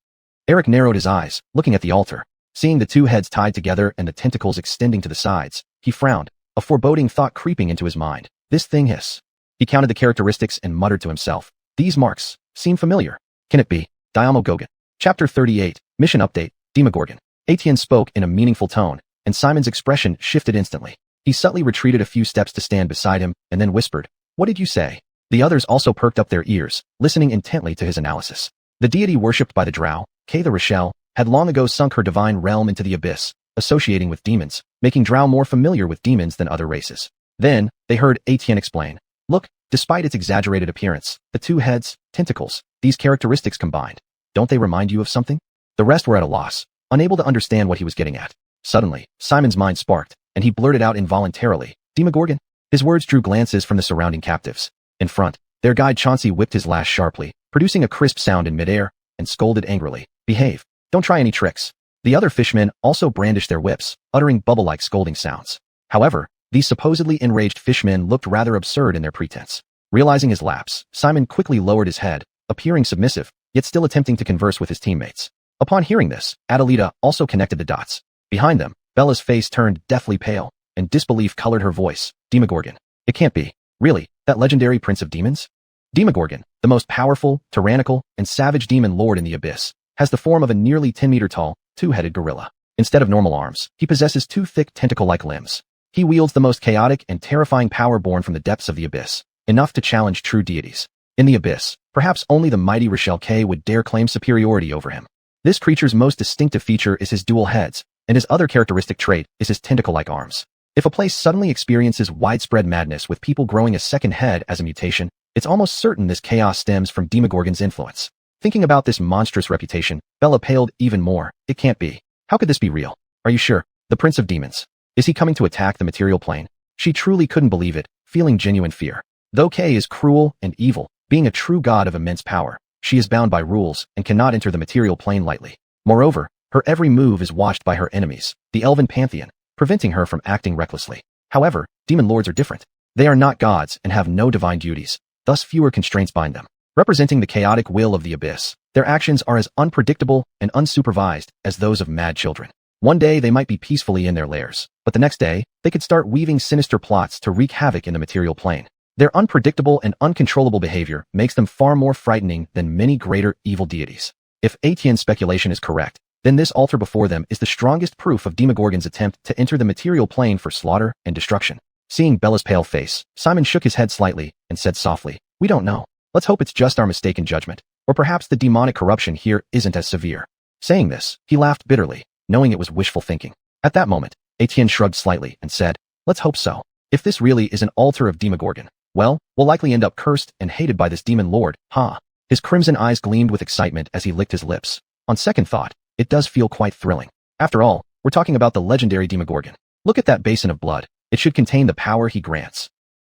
Eric narrowed his eyes, looking at the altar. Seeing the 2 heads tied together and the tentacles extending to the sides, he frowned, a foreboding thought creeping into his mind. This thing hiss. He counted the characteristics and muttered to himself, "These marks seem familiar. Can it be Diamo Gogan?" Chapter 38, Mission Update. Demogorgon. Etienne spoke in a meaningful tone, and Simon's expression shifted instantly. He subtly retreated a few steps to stand beside him, and then whispered, "What did you say?" The others also perked up their ears, listening intently to his analysis. The deity worshipped by the drow, Kay the Rochelle, had long ago sunk her divine realm into the abyss, associating with demons, making drow more familiar with demons than other races. Then, they heard Etienne explain, "Look, despite its exaggerated appearance, the two heads, tentacles, these characteristics combined, don't they remind you of something?" The rest were at a loss, unable to understand what he was getting at. Suddenly, Simon's mind sparked, and he blurted out involuntarily, "Demogorgon?" His words drew glances from the surrounding captives. In front, their guide Chauncey whipped his lash sharply, producing a crisp sound in midair, and scolded angrily, "Behave. Don't try any tricks." The other fishmen also brandished their whips, uttering bubble-like scolding sounds. However, these supposedly enraged fishmen looked rather absurd in their pretense. Realizing his lapse, Simon quickly lowered his head, appearing submissive, yet still attempting to converse with his teammates. Upon hearing this, Adelita also connected the dots. Behind them, Bella's face turned deathly pale, and disbelief colored her voice. "Demogorgon. It can't be. Really, that legendary prince of demons?" Demogorgon, the most powerful, tyrannical, and savage demon lord in the abyss, has the form of a nearly 10-meter-tall, two-headed gorilla. Instead of normal arms, he possesses two thick tentacle-like limbs. He wields the most chaotic and terrifying power born from the depths of the abyss, enough to challenge true deities. In the abyss, perhaps only the mighty Rochelle Kay would dare claim superiority over him. This creature's most distinctive feature is his dual heads, and his other characteristic trait is his tentacle-like arms. If a place suddenly experiences widespread madness with people growing a second head as a mutation, it's almost certain this chaos stems from Demogorgon's influence. Thinking about this monstrous reputation, Bella paled even more. It can't be. How could this be real? Are you sure? The Prince of Demons. Is he coming to attack the material plane? She truly couldn't believe it, feeling genuine fear. Though Kay is cruel and evil, being a true god of immense power, she is bound by rules and cannot enter the material plane lightly. Moreover, her every move is watched by her enemies, the Elven Pantheon, preventing her from acting recklessly. However, demon lords are different. They are not gods and have no divine duties, thus fewer constraints bind them. Representing the chaotic will of the abyss, their actions are as unpredictable and unsupervised as those of mad children. One day they might be peacefully in their lairs, but the next day, they could start weaving sinister plots to wreak havoc in the material plane. Their unpredictable and uncontrollable behavior makes them far more frightening than many greater evil deities. If Etienne's speculation is correct, then this altar before them is the strongest proof of Demogorgon's attempt to enter the material plane for slaughter and destruction. Seeing Bella's pale face, Simon shook his head slightly and said softly, "We don't know. Let's hope it's just our mistaken judgment, or perhaps the demonic corruption here isn't as severe." Saying this, he laughed bitterly, knowing it was wishful thinking. At that moment, Etienne shrugged slightly and said, "Let's hope so. If this really is an altar of Demogorgon, well, we'll likely end up cursed and hated by this demon lord, huh?" His crimson eyes gleamed with excitement as he licked his lips. On second thought, it does feel quite thrilling. After all, we're talking about the legendary Demogorgon. Look at that basin of blood. It should contain the power he grants.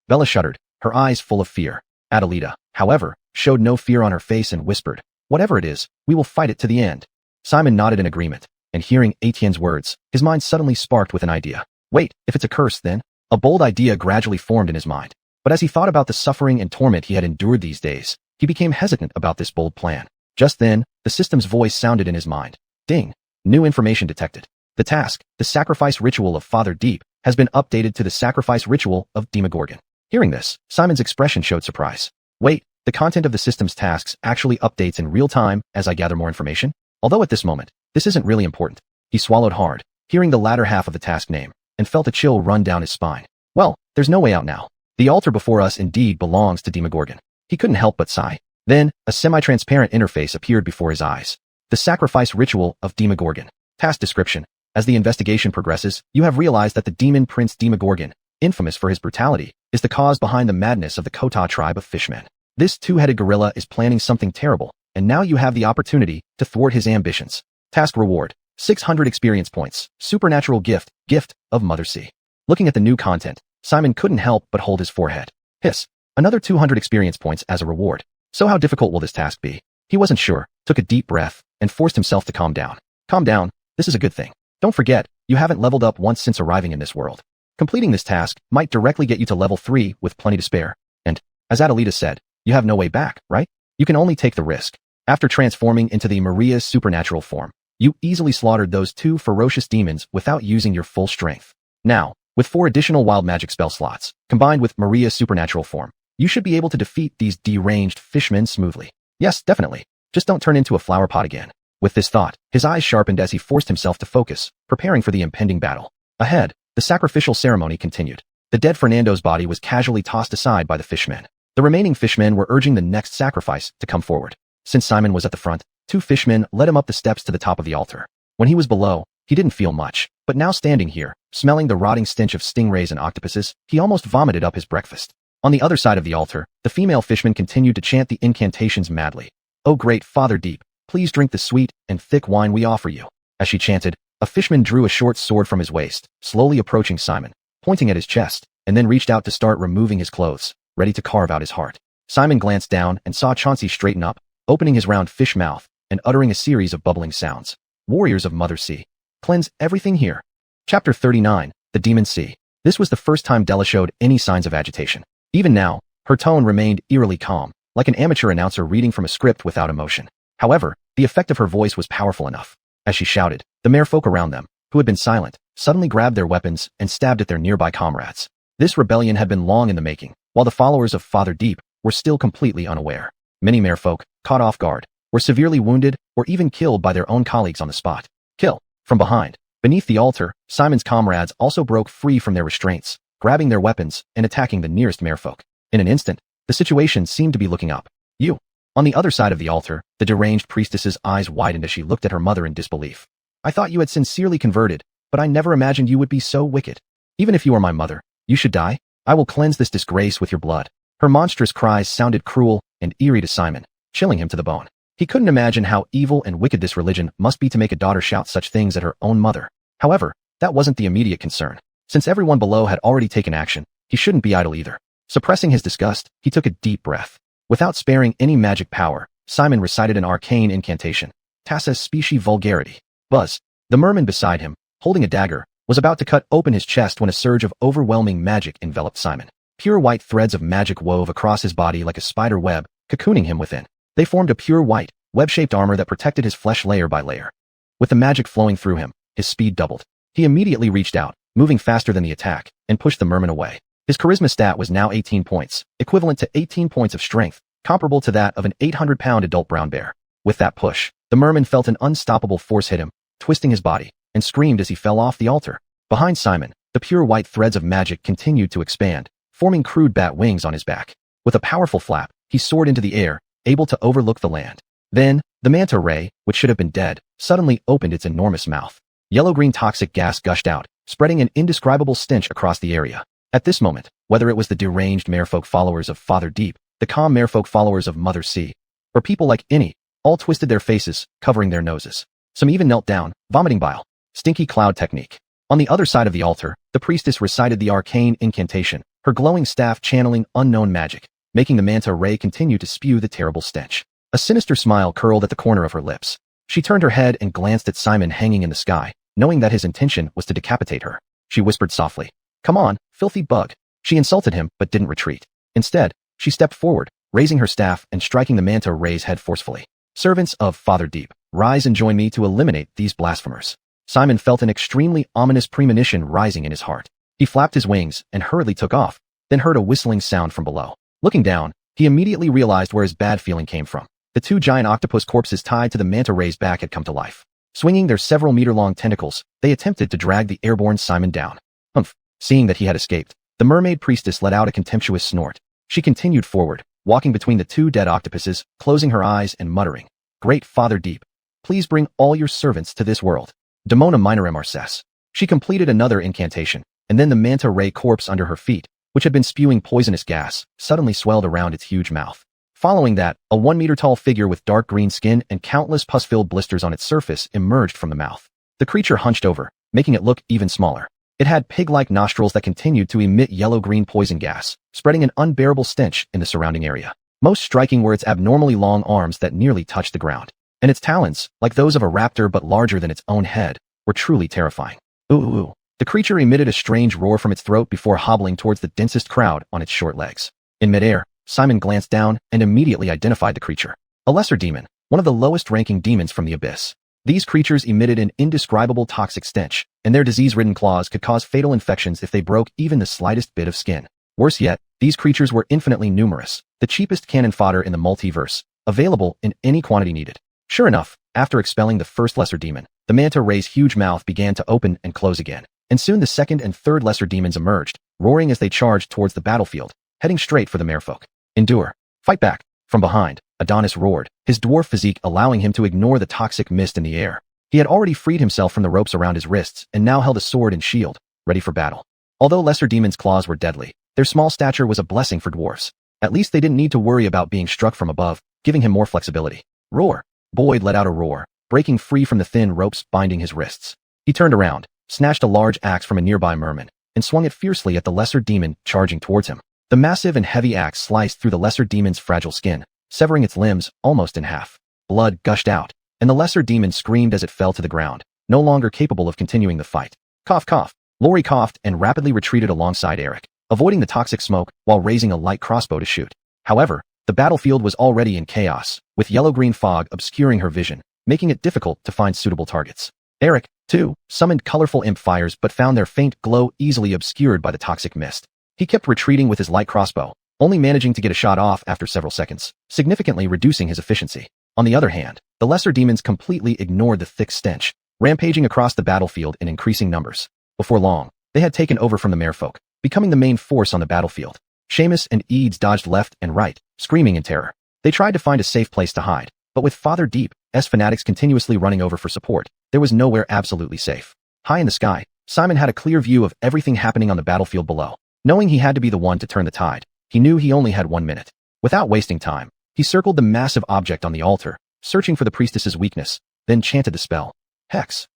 Bella shuddered, her eyes full of fear. Adelita, however, showed no fear on her face and whispered, "Whatever it is, we will fight it to the end." Simon nodded in agreement, and hearing Etienne's words, his mind suddenly sparked with an idea. Wait, if it's a curse then? A bold idea gradually formed in his mind. But as he thought about the suffering and torment he had endured these days, he became hesitant about this bold plan. Just then, the system's voice sounded in his mind. Ding! New information detected. The task, the sacrifice ritual of Father Deep, has been updated to the sacrifice ritual of Demogorgon. Hearing this, Simon's expression showed surprise. Wait, the content of the system's tasks actually updates in real time as I gather more information? Although at this moment, this isn't really important. He swallowed hard, hearing the latter half of the task name, and felt a chill run down his spine. Well, there's no way out now. The altar before us indeed belongs to Demogorgon. He couldn't help but sigh. Then, a semi-transparent interface appeared before his eyes. The sacrifice ritual of Demogorgon. Task description. As the investigation progresses, you have realized that the demon prince Demogorgon, infamous for his brutality, is the cause behind the madness of the Kota tribe of fishmen. This two-headed gorilla is planning something terrible, and now you have the opportunity to thwart his ambitions. Task reward. 600 experience points. Supernatural gift. Gift of Mother Sea. Looking at the new content, Simon couldn't help but hold his forehead. Hiss. Another 200 experience points as a reward. So how difficult will this task be? He wasn't sure, took a deep breath, and forced himself to calm down. Calm down. This is a good thing. Don't forget, you haven't leveled up once since arriving in this world. Completing this task might directly get you to level 3 with plenty to spare. And, as Adelita said, you have no way back, right? You can only take the risk. After transforming into the Maria's supernatural form, you easily slaughtered those two ferocious demons without using your full strength. Now, with 4 additional wild magic spell slots, combined with Maria's supernatural form, you should be able to defeat these deranged fishmen smoothly. Yes, definitely. Just don't turn into a flower pot again. With this thought, his eyes sharpened as he forced himself to focus, preparing for the impending battle. Ahead, the sacrificial ceremony continued. The dead Fernando's body was casually tossed aside by the fishmen. The remaining fishmen were urging the next sacrifice to come forward. Since Simon was at the front, 2 fishmen led him up the steps to the top of the altar. When he was below, he didn't feel much, but now standing here, smelling the rotting stench of stingrays and octopuses, he almost vomited up his breakfast. On the other side of the altar, the female fishmen continued to chant the incantations madly. "O great Father Deep, please drink the sweet and thick wine we offer you." As she chanted, a fishman drew a short sword from his waist, slowly approaching Simon, pointing at his chest, and then reached out to start removing his clothes, ready to carve out his heart. Simon glanced down and saw Chauncey straighten up, opening his round fish mouth and uttering a series of bubbling sounds. Warriors of Mother Sea, cleanse everything here. Chapter 39, The Demon Sea. This was the first time Della showed any signs of agitation. Even now, her tone remained eerily calm, like an amateur announcer reading from a script without emotion. However, the effect of her voice was powerful enough. As she shouted, the merfolk around them, who had been silent, suddenly grabbed their weapons and stabbed at their nearby comrades. This rebellion had been long in the making, while the followers of Father Deep were still completely unaware. Many merfolk, caught off guard, were severely wounded or even killed by their own colleagues on the spot. Kill. From behind, beneath the altar, Simon's comrades also broke free from their restraints, grabbing their weapons and attacking the nearest merfolk. In an instant, the situation seemed to be looking up. You. On the other side of the altar, the deranged priestess's eyes widened as she looked at her mother in disbelief. "I thought you had sincerely converted, but I never imagined you would be so wicked. Even if you are my mother, you should die. I will cleanse this disgrace with your blood." Her monstrous cries sounded cruel and eerie to Simon, chilling him to the bone. He couldn't imagine how evil and wicked this religion must be to make a daughter shout such things at her own mother. However, that wasn't the immediate concern. Since everyone below had already taken action, he shouldn't be idle either. Suppressing his disgust, he took a deep breath. Without sparing any magic power, Simon recited an arcane incantation. Tassa specie vulgarity. Buzz, the merman beside him, holding a dagger, was about to cut open his chest when a surge of overwhelming magic enveloped Simon. Pure white threads of magic wove across his body like a spider web, cocooning him within. They formed a pure white, web-shaped armor that protected his flesh layer by layer. With the magic flowing through him, his speed doubled. He immediately reached out, moving faster than the attack, and pushed the merman away. His charisma stat was now 18 points, equivalent to 18 points of strength, comparable to that of an 800-pound adult brown bear. With that push, the merman felt an unstoppable force hit him, twisting his body, and screamed as he fell off the altar. Behind Simon, the pure white threads of magic continued to expand, forming crude bat wings on his back. With a powerful flap, he soared into the air, able to overlook the land. Then, the manta ray, which should have been dead, suddenly opened its enormous mouth. Yellow-green toxic gas gushed out, spreading an indescribable stench across the area. At this moment, whether it was the deranged merfolk followers of Father Deep, the calm merfolk followers of Mother Sea, or people like Innie, all twisted their faces, covering their noses. Some even knelt down, vomiting bile. Stinky cloud technique. On the other side of the altar, the priestess recited the arcane incantation, her glowing staff channeling unknown magic, making the manta ray continue to spew the terrible stench. A sinister smile curled at the corner of her lips. She turned her head and glanced at Simon hanging in the sky, knowing that his intention was to decapitate her. She whispered softly, "Come on, filthy bug." She insulted him but didn't retreat. Instead, she stepped forward, raising her staff and striking the manta ray's head forcefully. "Servants of Father Deep, rise and join me to eliminate these blasphemers." Simon felt an extremely ominous premonition rising in his heart. He flapped his wings and hurriedly took off, then heard a whistling sound from below. Looking down, he immediately realized where his bad feeling came from. The 2 giant octopus corpses tied to the manta ray's back had come to life. Swinging their several meter-long tentacles, they attempted to drag the airborne Simon down. Humph! Seeing that he had escaped, the mermaid priestess let out a contemptuous snort. She continued forward, walking between the 2 dead octopuses, closing her eyes and muttering, "Great Father Deep, please bring all your servants to this world. Demona minorem arces." She completed another incantation, and then the manta ray corpse under her feet, which had been spewing poisonous gas, suddenly swelled around its huge mouth. Following that, a 1-meter-tall figure with dark green skin and countless pus-filled blisters on its surface emerged from the mouth. The creature hunched over, making it look even smaller. It had pig-like nostrils that continued to emit yellow-green poison gas, spreading an unbearable stench in the surrounding area. Most striking were its abnormally long arms that nearly touched the ground. And its talons, like those of a raptor but larger than its own head, were truly terrifying. Ooh, ooh, ooh. The creature emitted a strange roar from its throat before hobbling towards the densest crowd on its short legs. In midair, Simon glanced down and immediately identified the creature. A lesser demon, one of the lowest-ranking demons from the abyss. These creatures emitted an indescribable toxic stench, and their disease-ridden claws could cause fatal infections if they broke even the slightest bit of skin. Worse yet, these creatures were infinitely numerous, the cheapest cannon fodder in the multiverse, available in any quantity needed. Sure enough, after expelling the first lesser demon, the manta ray's huge mouth began to open and close again, and soon the second and third lesser demons emerged, roaring as they charged towards the battlefield, heading straight for the merfolk. Endure. Fight back. From behind, Adonis roared, his dwarf physique allowing him to ignore the toxic mist in the air. He had already freed himself from the ropes around his wrists and now held a sword and shield, ready for battle. Although lesser demons' claws were deadly, their small stature was a blessing for dwarfs. At least they didn't need to worry about being struck from above, giving him more flexibility. Roar! Boyd let out a roar, breaking free from the thin ropes binding his wrists. He turned around, snatched a large axe from a nearby merman, and swung it fiercely at the lesser demon charging towards him. The massive and heavy axe sliced through the lesser demon's fragile skin, severing its limbs almost in half. Blood gushed out, and the lesser demon screamed as it fell to the ground, no longer capable of continuing the fight. Cough, cough. Lori coughed and rapidly retreated alongside Eric, avoiding the toxic smoke while raising a light crossbow to shoot. However, the battlefield was already in chaos, with yellow-green fog obscuring her vision, making it difficult to find suitable targets. Eric, too, summoned colorful imp fires but found their faint glow easily obscured by the toxic mist. He kept retreating with his light crossbow, only managing to get a shot off after several seconds, significantly reducing his efficiency. On the other hand, the lesser demons completely ignored the thick stench, rampaging across the battlefield in increasing numbers. Before long, they had taken over from the merfolk, becoming the main force on the battlefield. Seamus and Eads dodged left and right, screaming in terror. They tried to find a safe place to hide, but with Father Deep's fanatics continuously running over for support, there was nowhere absolutely safe. High in the sky, Simon had a clear view of everything happening on the battlefield below. Knowing he had to be the one to turn the tide, he knew he only had 1 minute. Without wasting time, he circled the massive object on the altar, searching for the priestess's weakness, then chanted the spell. Hex.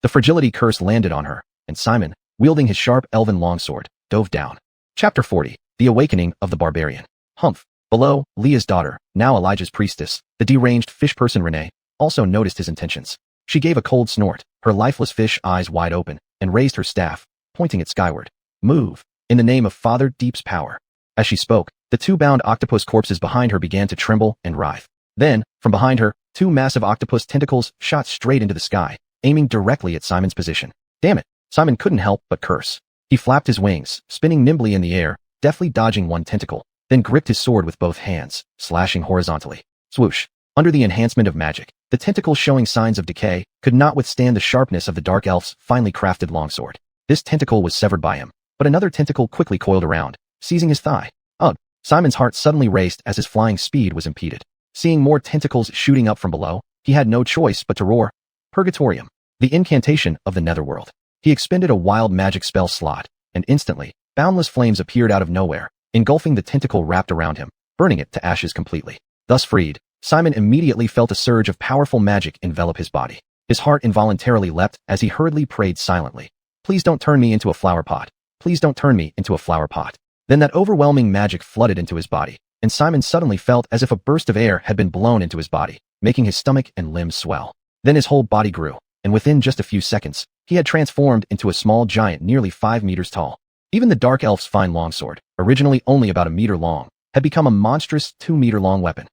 The fragility curse landed on her, and Simon, wielding his sharp elven longsword, dove down. Chapter 40. The Awakening of the Barbarian. Humph. Below, Leah's daughter, now Elijah's priestess, the deranged fish person Renee, also noticed his intentions. She gave a cold snort, her lifeless fish eyes wide open, and raised her staff, pointing it skyward. Move. In the name of Father Deep's power. As she spoke, the two bound octopus corpses behind her began to tremble and writhe. Then, from behind her, two massive octopus tentacles shot straight into the sky, aiming directly at Simon's position. Damn it! Simon couldn't help but curse. He flapped his wings, spinning nimbly in the air, deftly dodging one tentacle, then gripped his sword with both hands, slashing horizontally. Swoosh. Under the enhancement of magic, the tentacles showing signs of decay could not withstand the sharpness of the dark elf's finely crafted longsword. This tentacle was severed by him, but another tentacle quickly coiled around, seizing his thigh. Ugh! Simon's heart suddenly raced as his flying speed was impeded. Seeing more tentacles shooting up from below, he had no choice but to roar. Purgatorium. The incantation of the netherworld. He expended a wild magic spell slot, and instantly, boundless flames appeared out of nowhere, engulfing the tentacle wrapped around him, burning it to ashes completely. Thus freed, Simon immediately felt a surge of powerful magic envelop his body. His heart involuntarily leapt as he hurriedly prayed silently. Please don't turn me into a flower pot. Please don't turn me into a flower pot. Then that overwhelming magic flooded into his body, and Simon suddenly felt as if a burst of air had been blown into his body, making his stomach and limbs swell. Then his whole body grew, and within just a few seconds, he had transformed into a small giant nearly 5 meters tall. Even the dark elf's fine longsword, originally only about a meter long, had become a monstrous 2-meter-long weapon.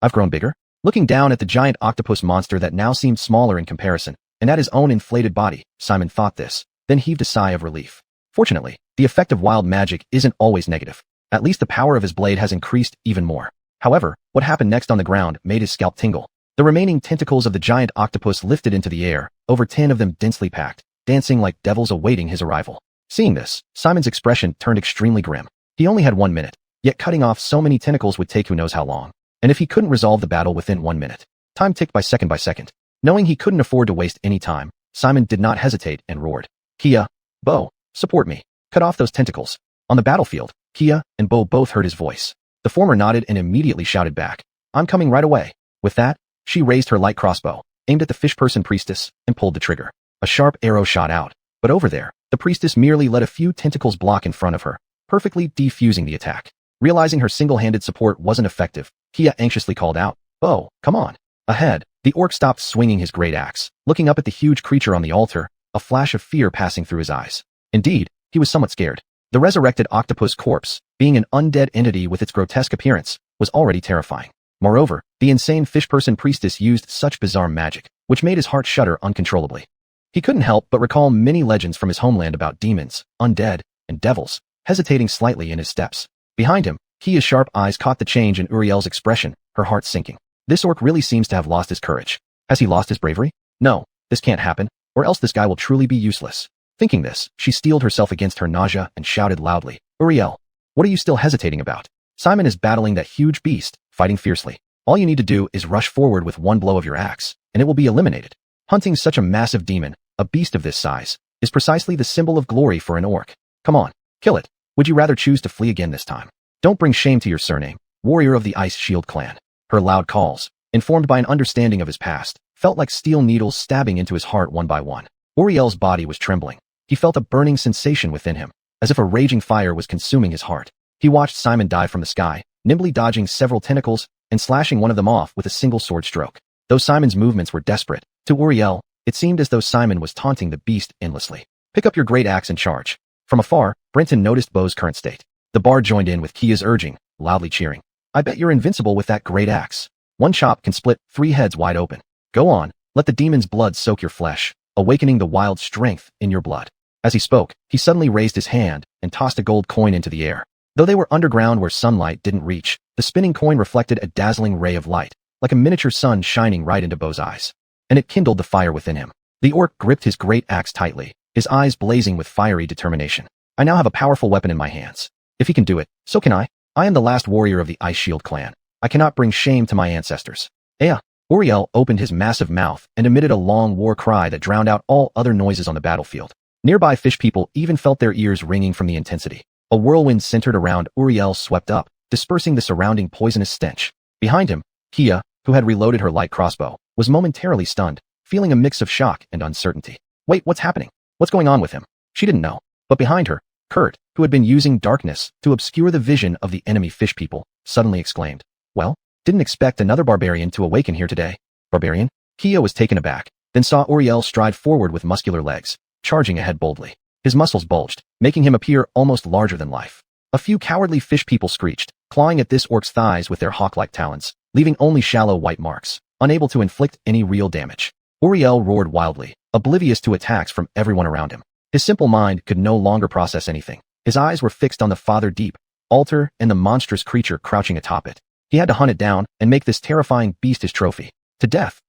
I've grown bigger. Looking down at the giant octopus monster that now seemed smaller in comparison, and at his own inflated body, Simon thought this, then heaved a sigh of relief. Fortunately, the effect of wild magic isn't always negative. At least the power of his blade has increased even more. However, what happened next on the ground made his scalp tingle. The remaining tentacles of the giant octopus lifted into the air, over 10 of them densely packed, dancing like devils awaiting his arrival. Seeing this, Simon's expression turned extremely grim. He only had 1 minute, yet cutting off so many tentacles would take who knows how long. And if he couldn't resolve the battle within 1 minute, time ticked by second by second. Knowing he couldn't afford to waste any time, Simon did not hesitate and roared. Kia, Bo, support me. Cut off those tentacles. On the battlefield, Kia and Bo both heard his voice. The former nodded and immediately shouted back, I'm coming right away. With that, she raised her light crossbow, aimed at the fish person priestess, and pulled the trigger. A sharp arrow shot out, but over there, the priestess merely let a few tentacles block in front of her, perfectly defusing the attack. Realizing her single-handed support wasn't effective, Kia anxiously called out, Bo, come on. Ahead, the orc stopped swinging his great axe, looking up at the huge creature on the altar, a flash of fear passing through his eyes. Indeed, he was somewhat scared. The resurrected octopus corpse, being an undead entity with its grotesque appearance, was already terrifying. Moreover, the insane fish person priestess used such bizarre magic, which made his heart shudder uncontrollably. He couldn't help but recall many legends from his homeland about demons, undead, and devils, hesitating slightly in his steps. Behind him, Kia's sharp eyes caught the change in Uriel's expression, her heart sinking. This orc really seems to have lost his courage. Has he lost his bravery? No, this can't happen, or else this guy will truly be useless. Thinking this, she steeled herself against her nausea and shouted loudly, Uriel, what are you still hesitating about? Simon is battling that huge beast, fighting fiercely. All you need to do is rush forward with one blow of your axe, and it will be eliminated. Hunting such a massive demon, a beast of this size, is precisely the symbol of glory for an orc. Come on, kill it. Would you rather choose to flee again this time? Don't bring shame to your surname, warrior of the Ice Shield clan. Her loud calls, informed by an understanding of his past, felt like steel needles stabbing into his heart one by one. Uriel's body was trembling. He felt a burning sensation within him, as if a raging fire was consuming his heart. He watched Simon dive from the sky, nimbly dodging several tentacles and slashing one of them off with a single sword stroke. Though Simon's movements were desperate, to Uriel, it seemed as though Simon was taunting the beast endlessly. Pick up your great axe and charge. From afar, Brenton noticed Bo's current state. The bard joined in with Kia's urging, loudly cheering. I bet you're invincible with that great axe. One chop can split 3 heads wide open. Go on, let the demon's blood soak your flesh, awakening the wild strength in your blood. As he spoke, he suddenly raised his hand and tossed a gold coin into the air. Though they were underground where sunlight didn't reach, the spinning coin reflected a dazzling ray of light, like a miniature sun shining right into Bo's eyes. And it kindled the fire within him. The orc gripped his great axe tightly, his eyes blazing with fiery determination. I now have a powerful weapon in my hands. If he can do it, so can I. I am the last warrior of the Ice Shield clan. I cannot bring shame to my ancestors. Ea! Uriel opened his massive mouth and emitted a long war cry that drowned out all other noises on the battlefield. Nearby fish people even felt their ears ringing from the intensity. A whirlwind centered around Uriel swept up, dispersing the surrounding poisonous stench. Behind him, Kia, who had reloaded her light crossbow, was momentarily stunned, feeling a mix of shock and uncertainty. Wait, what's happening? What's going on with him? She didn't know. But behind her, Kurt, who had been using darkness to obscure the vision of the enemy fish people, suddenly exclaimed, Well, didn't expect another barbarian to awaken here today. Barbarian? Kia was taken aback, then saw Uriel stride forward with muscular legs, charging ahead boldly. His muscles bulged, making him appear almost larger than life. A few cowardly fish people screeched, clawing at this orc's thighs with their hawk-like talons, leaving only shallow white marks, unable to inflict any real damage. Uriel roared wildly, oblivious to attacks from everyone around him. His simple mind could no longer process anything. His eyes were fixed on the Father Deep, altar, and the monstrous creature crouching atop it. He had to hunt it down and make this terrifying beast his trophy. To death!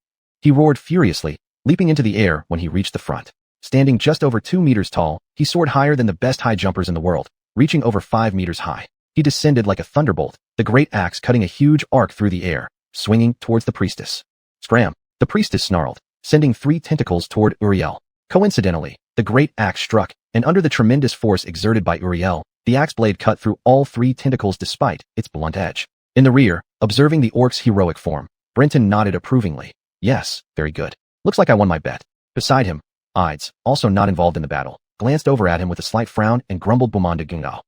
He roared furiously, leaping into the air when he reached the front. Standing just over 2 meters tall, he soared higher than the best high jumpers in the world, reaching over 5 meters high. He descended like a thunderbolt, the great axe cutting a huge arc through the air, swinging towards the priestess. Scram! The priestess snarled, sending 3 tentacles toward Uriel. Coincidentally, the great axe struck, and under the tremendous force exerted by Uriel, the axe blade cut through all 3 tentacles despite its blunt edge. In the rear, observing the orc's heroic form, Brenton nodded approvingly. Yes, very good. Looks like I won my bet. Beside him, Ides, also not involved in the battle, glanced over at him with a slight frown and grumbled Bumanda Gungao.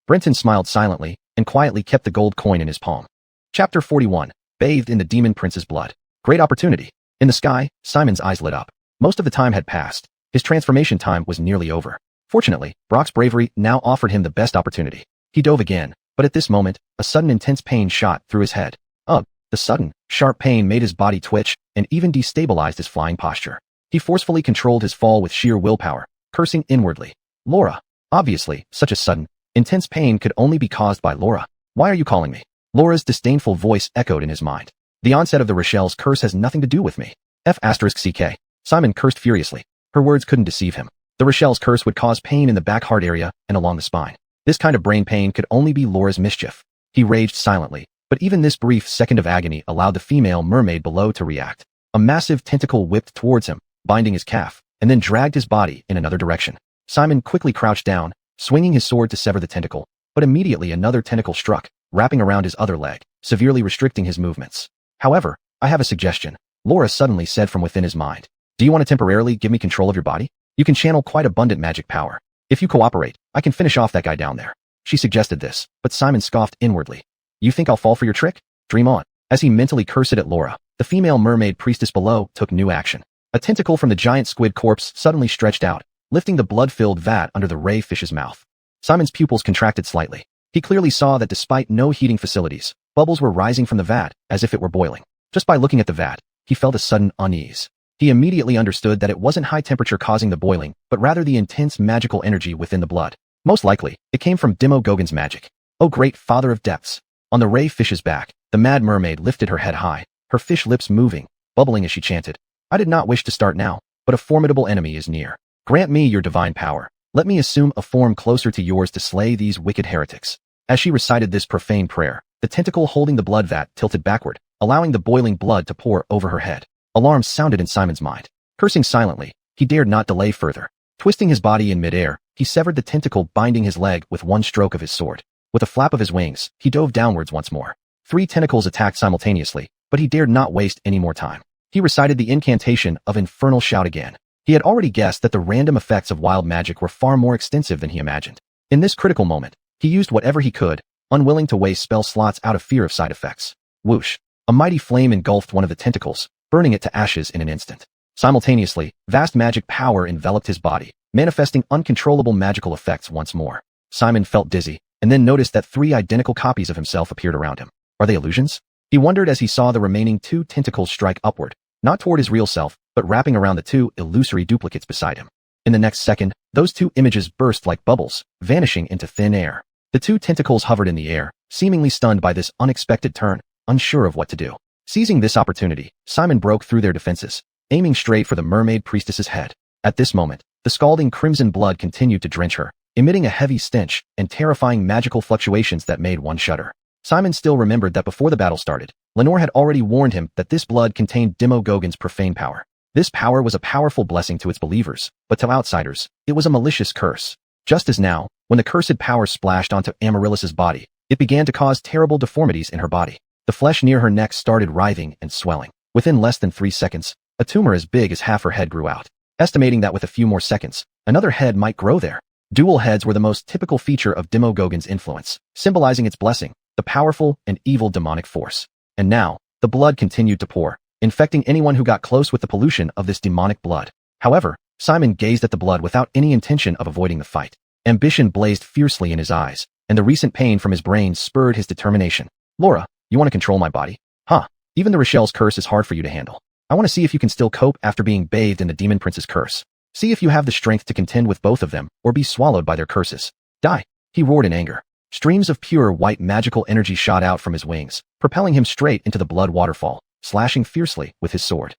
Brenton smiled silently and quietly kept the gold coin in his palm. Chapter 41. Bathed in the Demon Prince's blood. Great opportunity. In the sky, Simon's eyes lit up. Most of the time had passed. His transformation time was nearly over. Fortunately, Brock's bravery now offered him the best opportunity. He dove again, but at this moment, a sudden intense pain shot through his head. Ugh! The sudden, sharp pain made his body twitch and even destabilized his flying posture. He forcefully controlled his fall with sheer willpower, cursing inwardly. Laura! Obviously, such a sudden, intense pain could only be caused by Laura. Why are you calling me? Laura's disdainful voice echoed in his mind. The onset of the Rochelle's curse has nothing to do with me. F***ck. Simon cursed furiously. Her words couldn't deceive him. The Rochelle's curse would cause pain in the back heart area and along the spine. This kind of brain pain could only be Laura's mischief. He raged silently, but even this brief second of agony allowed the female mermaid below to react. A massive tentacle whipped towards him, binding his calf, and then dragged his body in another direction. Simon quickly crouched down, swinging his sword to sever the tentacle, but immediately another tentacle struck, wrapping around his other leg, severely restricting his movements. However, I have a suggestion, Laura suddenly said from within his mind. Do you want to temporarily give me control of your body? You can channel quite abundant magic power. If you cooperate, I can finish off that guy down there. She suggested this, but Simon scoffed inwardly. You think I'll fall for your trick? Dream on. As he mentally cursed at Laura, the female mermaid priestess below took new action. A tentacle from the giant squid corpse suddenly stretched out, lifting the blood-filled vat under the ray fish's mouth. Simon's pupils contracted slightly. He clearly saw that despite no heating facilities, bubbles were rising from the vat as if it were boiling. Just by looking at the vat, he felt a sudden unease. He immediately understood that it wasn't high temperature causing the boiling, but rather the intense magical energy within the blood. Most likely, it came from Demogogon's magic. "O great father of depths!" On the ray fish's back, the mad mermaid lifted her head high, her fish lips moving, bubbling as she chanted, "I did not wish to start now, but a formidable enemy is near. Grant me your divine power. Let me assume a form closer to yours to slay these wicked heretics." As she recited this profane prayer, the tentacle holding the blood vat tilted backward, allowing the boiling blood to pour over her head. Alarm sounded in Simon's mind. Cursing silently, he dared not delay further. Twisting his body in midair, he severed the tentacle binding his leg with one stroke of his sword. With a flap of his wings, he dove downwards once more. 3 tentacles attacked simultaneously, but he dared not waste any more time. He recited the incantation of Infernal Shout again. He had already guessed that the random effects of wild magic were far more extensive than he imagined. In this critical moment, he used whatever he could, unwilling to waste spell slots out of fear of side effects. Whoosh! A mighty flame engulfed one of the tentacles, burning it to ashes in an instant. Simultaneously, vast magic power enveloped his body, manifesting uncontrollable magical effects once more. Simon felt dizzy, and then noticed that 3 identical copies of himself appeared around him. Are they illusions? He wondered as he saw the remaining 2 tentacles strike upward, not toward his real self, but wrapping around the 2 illusory duplicates beside him. In the next second, those 2 images burst like bubbles, vanishing into thin air. The 2 tentacles hovered in the air, seemingly stunned by this unexpected turn, unsure of what to do. Seizing this opportunity, Simon broke through their defenses, aiming straight for the mermaid priestess's head. At this moment, the scalding crimson blood continued to drench her, emitting a heavy stench and terrifying magical fluctuations that made one shudder. Simon still remembered that before the battle started, Lenore had already warned him that this blood contained Demogorgon's profane power. This power was a powerful blessing to its believers, but to outsiders, it was a malicious curse. Just as now, when the cursed power splashed onto Amaryllis's body, it began to cause terrible deformities in her body. The flesh near her neck started writhing and swelling. Within less than 3 seconds, a tumor as big as half her head grew out. Estimating that with a few more seconds, another head might grow there. Dual heads were the most typical feature of Demogorgon's influence, symbolizing its blessing, the powerful and evil demonic force. And now, the blood continued to pour, infecting anyone who got close with the pollution of this demonic blood. However, Simon gazed at the blood without any intention of avoiding the fight. Ambition blazed fiercely in his eyes, and the recent pain from his brain spurred his determination. "Laura, you want to control my body? Huh? Even the Rochelle's curse is hard for you to handle. I want to see if you can still cope after being bathed in the Demon Prince's curse. See if you have the strength to contend with both of them, or be swallowed by their curses. Die!" He roared in anger. Streams of pure white magical energy shot out from his wings, propelling him straight into the blood waterfall, slashing fiercely with his sword.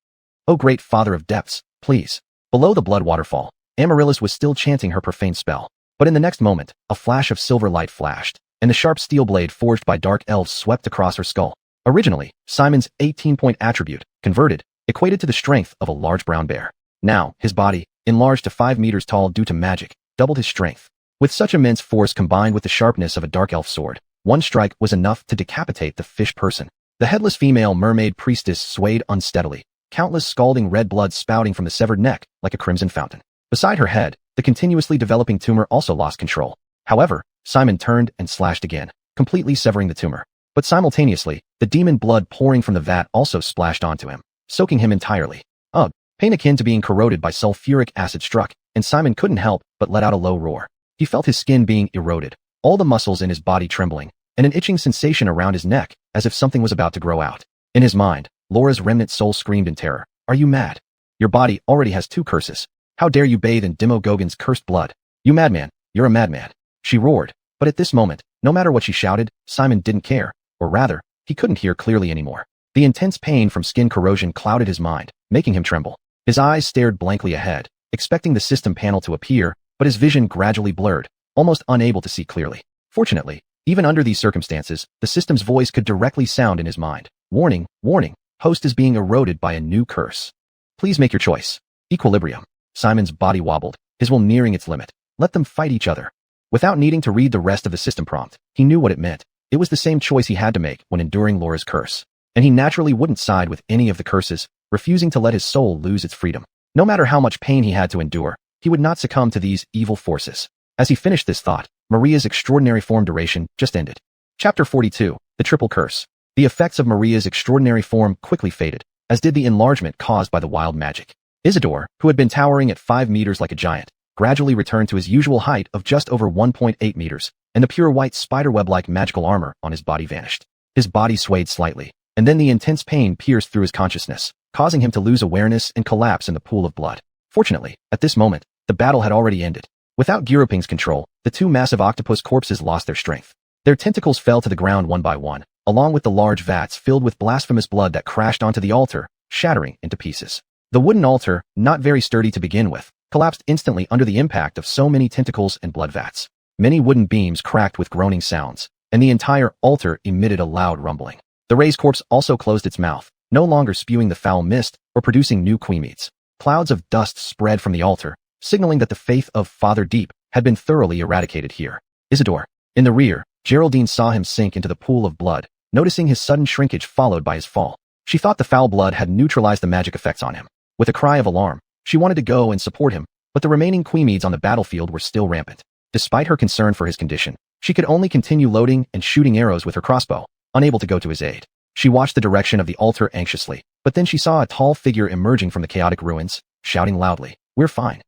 "O great father of depths, please." Below the blood waterfall, Amaryllis was still chanting her profane spell. But in the next moment, a flash of silver light flashed, and the sharp steel blade forged by dark elves swept across her skull. Originally, Simon's 18-point attribute, converted, equated to the strength of a large brown bear. Now, his body, enlarged to 5 meters tall due to magic, doubled his strength. With such immense force combined with the sharpness of a dark elf sword, one strike was enough to decapitate the fish person. The headless female mermaid priestess swayed unsteadily, countless scalding red blood spouting from the severed neck like a crimson fountain. Beside her head, the continuously developing tumor also lost control. However, Simon turned and slashed again, completely severing the tumor. But simultaneously, the demon blood pouring from the vat also splashed onto him, soaking him entirely. Ugh! Pain akin to being corroded by sulfuric acid struck, and Simon couldn't help but let out a low roar. He felt his skin being eroded, all the muscles in his body trembling, and an itching sensation around his neck, as if something was about to grow out. In his mind, Laura's remnant soul screamed in terror. "Are you mad? Your body already has 2 curses. How dare you bathe in Demogorgon's cursed blood? You madman, you're a madman." She roared, but at this moment, no matter what she shouted, Simon didn't care, or rather, he couldn't hear clearly anymore. The intense pain from skin corrosion clouded his mind, making him tremble. His eyes stared blankly ahead, expecting the system panel to appear, but his vision gradually blurred, almost unable to see clearly. Fortunately, even under these circumstances, the system's voice could directly sound in his mind. "Warning, warning, host is being eroded by a new curse. Please make your choice." Equilibrium. Simon's body wobbled, his will nearing its limit. Let them fight each other. Without needing to read the rest of the system prompt, he knew what it meant. It was the same choice he had to make when enduring Laura's curse. And he naturally wouldn't side with any of the curses, refusing to let his soul lose its freedom. No matter how much pain he had to endure, he would not succumb to these evil forces. As he finished this thought, Maria's extraordinary form duration just ended. Chapter 42, The Triple Curse. The effects of Maria's extraordinary form quickly faded, as did the enlargement caused by the wild magic. Isidore, who had been towering at 5 meters like a giant, gradually returned to his usual height of just over 1.8 meters, and the pure white spiderweb-like magical armor on his body vanished. His body swayed slightly, and then the intense pain pierced through his consciousness, causing him to lose awareness and collapse in the pool of blood. Fortunately, at this moment, the battle had already ended. Without Giroping's control, the 2 massive octopus corpses lost their strength. Their tentacles fell to the ground one by one, along with the large vats filled with blasphemous blood that crashed onto the altar, shattering into pieces. The wooden altar, not very sturdy to begin with, collapsed instantly under the impact of so many tentacles and blood vats. Many wooden beams cracked with groaning sounds, and the entire altar emitted a loud rumbling. The raised corpse also closed its mouth, no longer spewing the foul mist or producing new queemeats. Clouds of dust spread from the altar, signaling that the faith of Father Deep had been thoroughly eradicated here. Isidore. In the rear, Geraldine saw him sink into the pool of blood, noticing his sudden shrinkage followed by his fall. She thought the foul blood had neutralized the magic effects on him. With a cry of alarm, she wanted to go and support him, but the remaining queemeats on the battlefield were still rampant. Despite her concern for his condition, she could only continue loading and shooting arrows with her crossbow, unable to go to his aid. She watched the direction of the altar anxiously, but then she saw a tall figure emerging from the chaotic ruins, shouting loudly, "We're fine."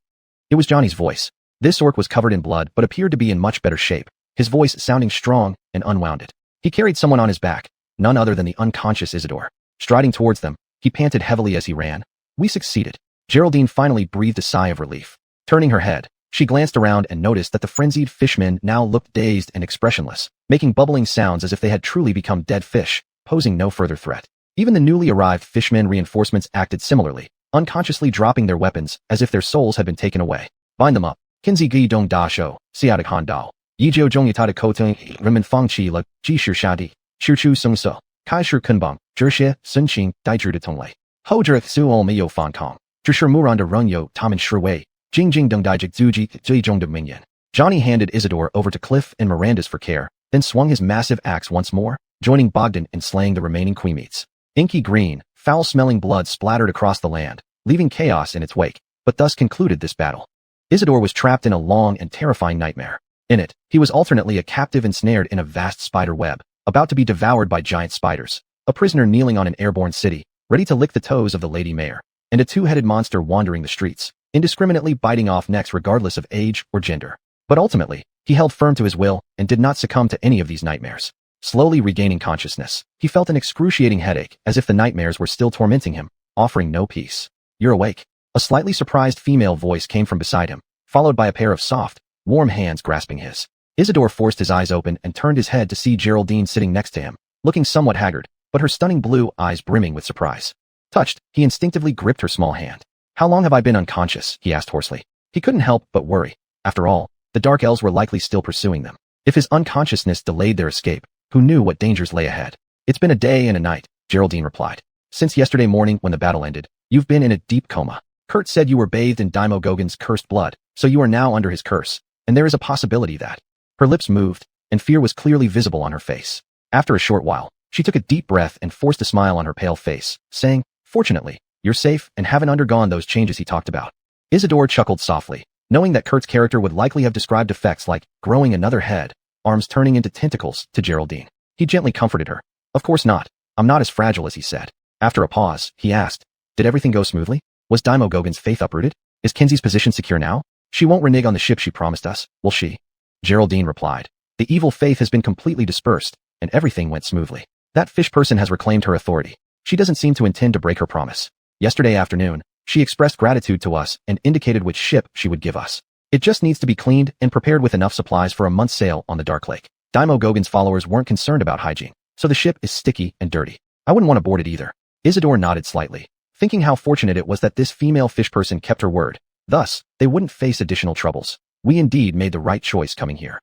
It was Johnny's voice. This orc was covered in blood but appeared to be in much better shape, his voice sounding strong and unwounded. He carried someone on his back, none other than the unconscious Isidore. Striding towards them, he panted heavily as he ran. "We succeeded." Geraldine finally breathed a sigh of relief. Turning her head, she glanced around and noticed that the frenzied fishmen now looked dazed and expressionless, making bubbling sounds as if they had truly become dead fish, posing no further threat. Even the newly arrived fishmen reinforcements acted similarly, unconsciously dropping their weapons as if their souls had been taken away. "Bind them up. Kinzi gi dong da shou, siatic han dao. Yijiu zhong yatada koteng, rimen fang chi la, ji shir shadi, shir chu sung so, kai shir kunbang, zhixie, sun qing, dai zhu de tonglei. Ho zhirith su ol miyo fan kong, zhishir muranda run yo, tamen shi wei. Jing Jing Dong Dijik Zuji Zui Zhong de Minion. Johnny handed Isidore over to Cliff and Miranda's for care, then swung his massive axe once more, joining Bogdan in slaying the remaining queemeats. Inky green, foul-smelling blood splattered across the land, leaving chaos in its wake, but thus concluded this battle. Isidore was trapped in a long and terrifying nightmare. In it, he was alternately a captive ensnared in a vast spider web, about to be devoured by giant spiders, a prisoner kneeling on an airborne city, ready to lick the toes of the Lady Mayor, and a two-headed monster wandering the streets, indiscriminately biting off necks regardless of age or gender. But ultimately, he held firm to his will and did not succumb to any of these nightmares. Slowly regaining consciousness, he felt an excruciating headache as if the nightmares were still tormenting him, offering no peace. "You're awake." A slightly surprised female voice came from beside him, followed by a pair of soft, warm hands grasping his. Isidore forced his eyes open and turned his head to see Geraldine sitting next to him, looking somewhat haggard, but her stunning blue eyes brimming with surprise. Touched, he instinctively gripped her small hand. "How long have I been unconscious?" he asked hoarsely. He couldn't help but worry. After all, the Dark Elves were likely still pursuing them. If his unconsciousness delayed their escape, who knew what dangers lay ahead? "It's been a day and a night," Geraldine replied. "Since yesterday morning when the battle ended, you've been in a deep coma. Kurt said you were bathed in Daimo Gogen's cursed blood, so you are now under his curse, and there is a possibility that..." Her lips moved, and fear was clearly visible on her face. After a short while, she took a deep breath and forced a smile on her pale face, saying, "Fortunately, you're safe and haven't undergone those changes he talked about." Isidore chuckled softly, knowing that Kurt's character would likely have described effects like growing another head, arms turning into tentacles, to Geraldine. He gently comforted her. "Of course not. I'm not as fragile as he said." After a pause, he asked, "Did everything go smoothly? Was Daimo Gogen's faith uprooted? Is Kinzi's position secure now? She won't renege on the ship she promised us, will she?" Geraldine replied, "The evil faith has been completely dispersed, and everything went smoothly. That fish person has reclaimed her authority. She doesn't seem to intend to break her promise. Yesterday afternoon, she expressed gratitude to us and indicated which ship she would give us. It just needs to be cleaned and prepared with enough supplies for a month's sail on the Dark Lake. Daimo Gogen's followers weren't concerned about hygiene, so the ship is sticky and dirty. I wouldn't want to board it either." Isidore nodded slightly, thinking how fortunate it was that this female fish person kept her word. Thus, they wouldn't face additional troubles. "We indeed made the right choice coming here."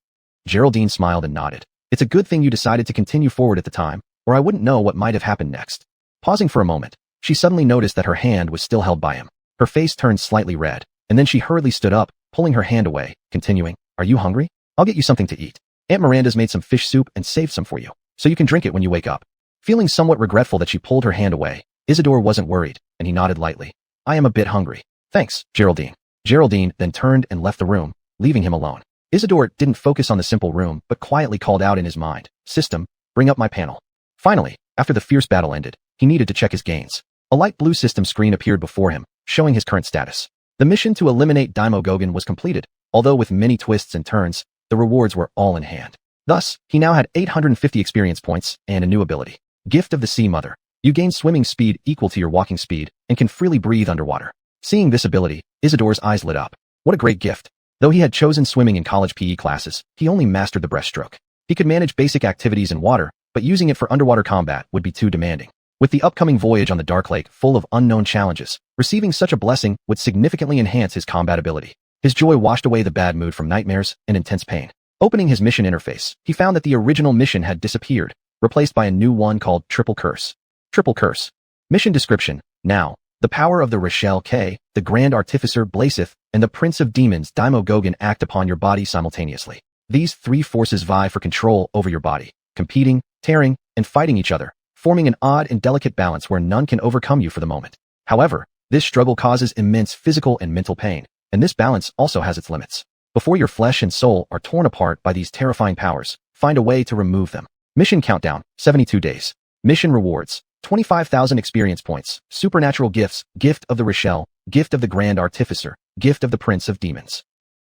Geraldine smiled and nodded. "It's a good thing you decided to continue forward at the time, or I wouldn't know what might have happened next." Pausing for a moment, she suddenly noticed that her hand was still held by him. Her face turned slightly red, and then she hurriedly stood up, pulling her hand away, continuing, "Are you hungry? I'll get you something to eat. Aunt Miranda's made some fish soup and saved some for you, so you can drink it when you wake up." Feeling somewhat regretful that she pulled her hand away, Isidore wasn't worried, and he nodded lightly. "I am a bit hungry. Thanks, Geraldine." Geraldine then turned and left the room, leaving him alone. Isidore didn't focus on the simple room, but quietly called out in his mind, "System, bring up my panel." Finally, after the fierce battle ended, he needed to check his gains. A light blue system screen appeared before him, showing his current status. The mission to eliminate Daimo Gogen was completed, although with many twists and turns, the rewards were all in hand. Thus, he now had 850 experience points and a new ability. Gift of the Sea Mother. You gain swimming speed equal to your walking speed and can freely breathe underwater. Seeing this ability, Isidore's eyes lit up. What a great gift. Though he had chosen swimming in college PE classes, he only mastered the breaststroke. He He could manage basic activities in water, but using it for underwater combat would be too demanding. With the upcoming voyage on the Dark Lake full of unknown challenges, receiving such a blessing would significantly enhance his combat ability. His joy washed away the bad mood from nightmares and intense pain. Opening his mission interface, he found that the original mission had disappeared, replaced by a new one called Triple Curse. Triple Curse. Mission description. Now, the power of the Rochelle K, the Grand Artificer Blaseth, and the Prince of Demons Daimogogan act upon your body simultaneously. These three forces vie for control over your body, competing, tearing, and fighting each other, forming an odd and delicate balance where none can overcome you for the moment. However, this struggle causes immense physical and mental pain, and this balance also has its limits. Before your flesh and soul are torn apart by these terrifying powers, find a way to remove them. Mission countdown, 72 days. Mission rewards, 25,000 experience points, supernatural gifts, gift of the Rochelle, gift of the Grand Artificer, gift of the Prince of Demons.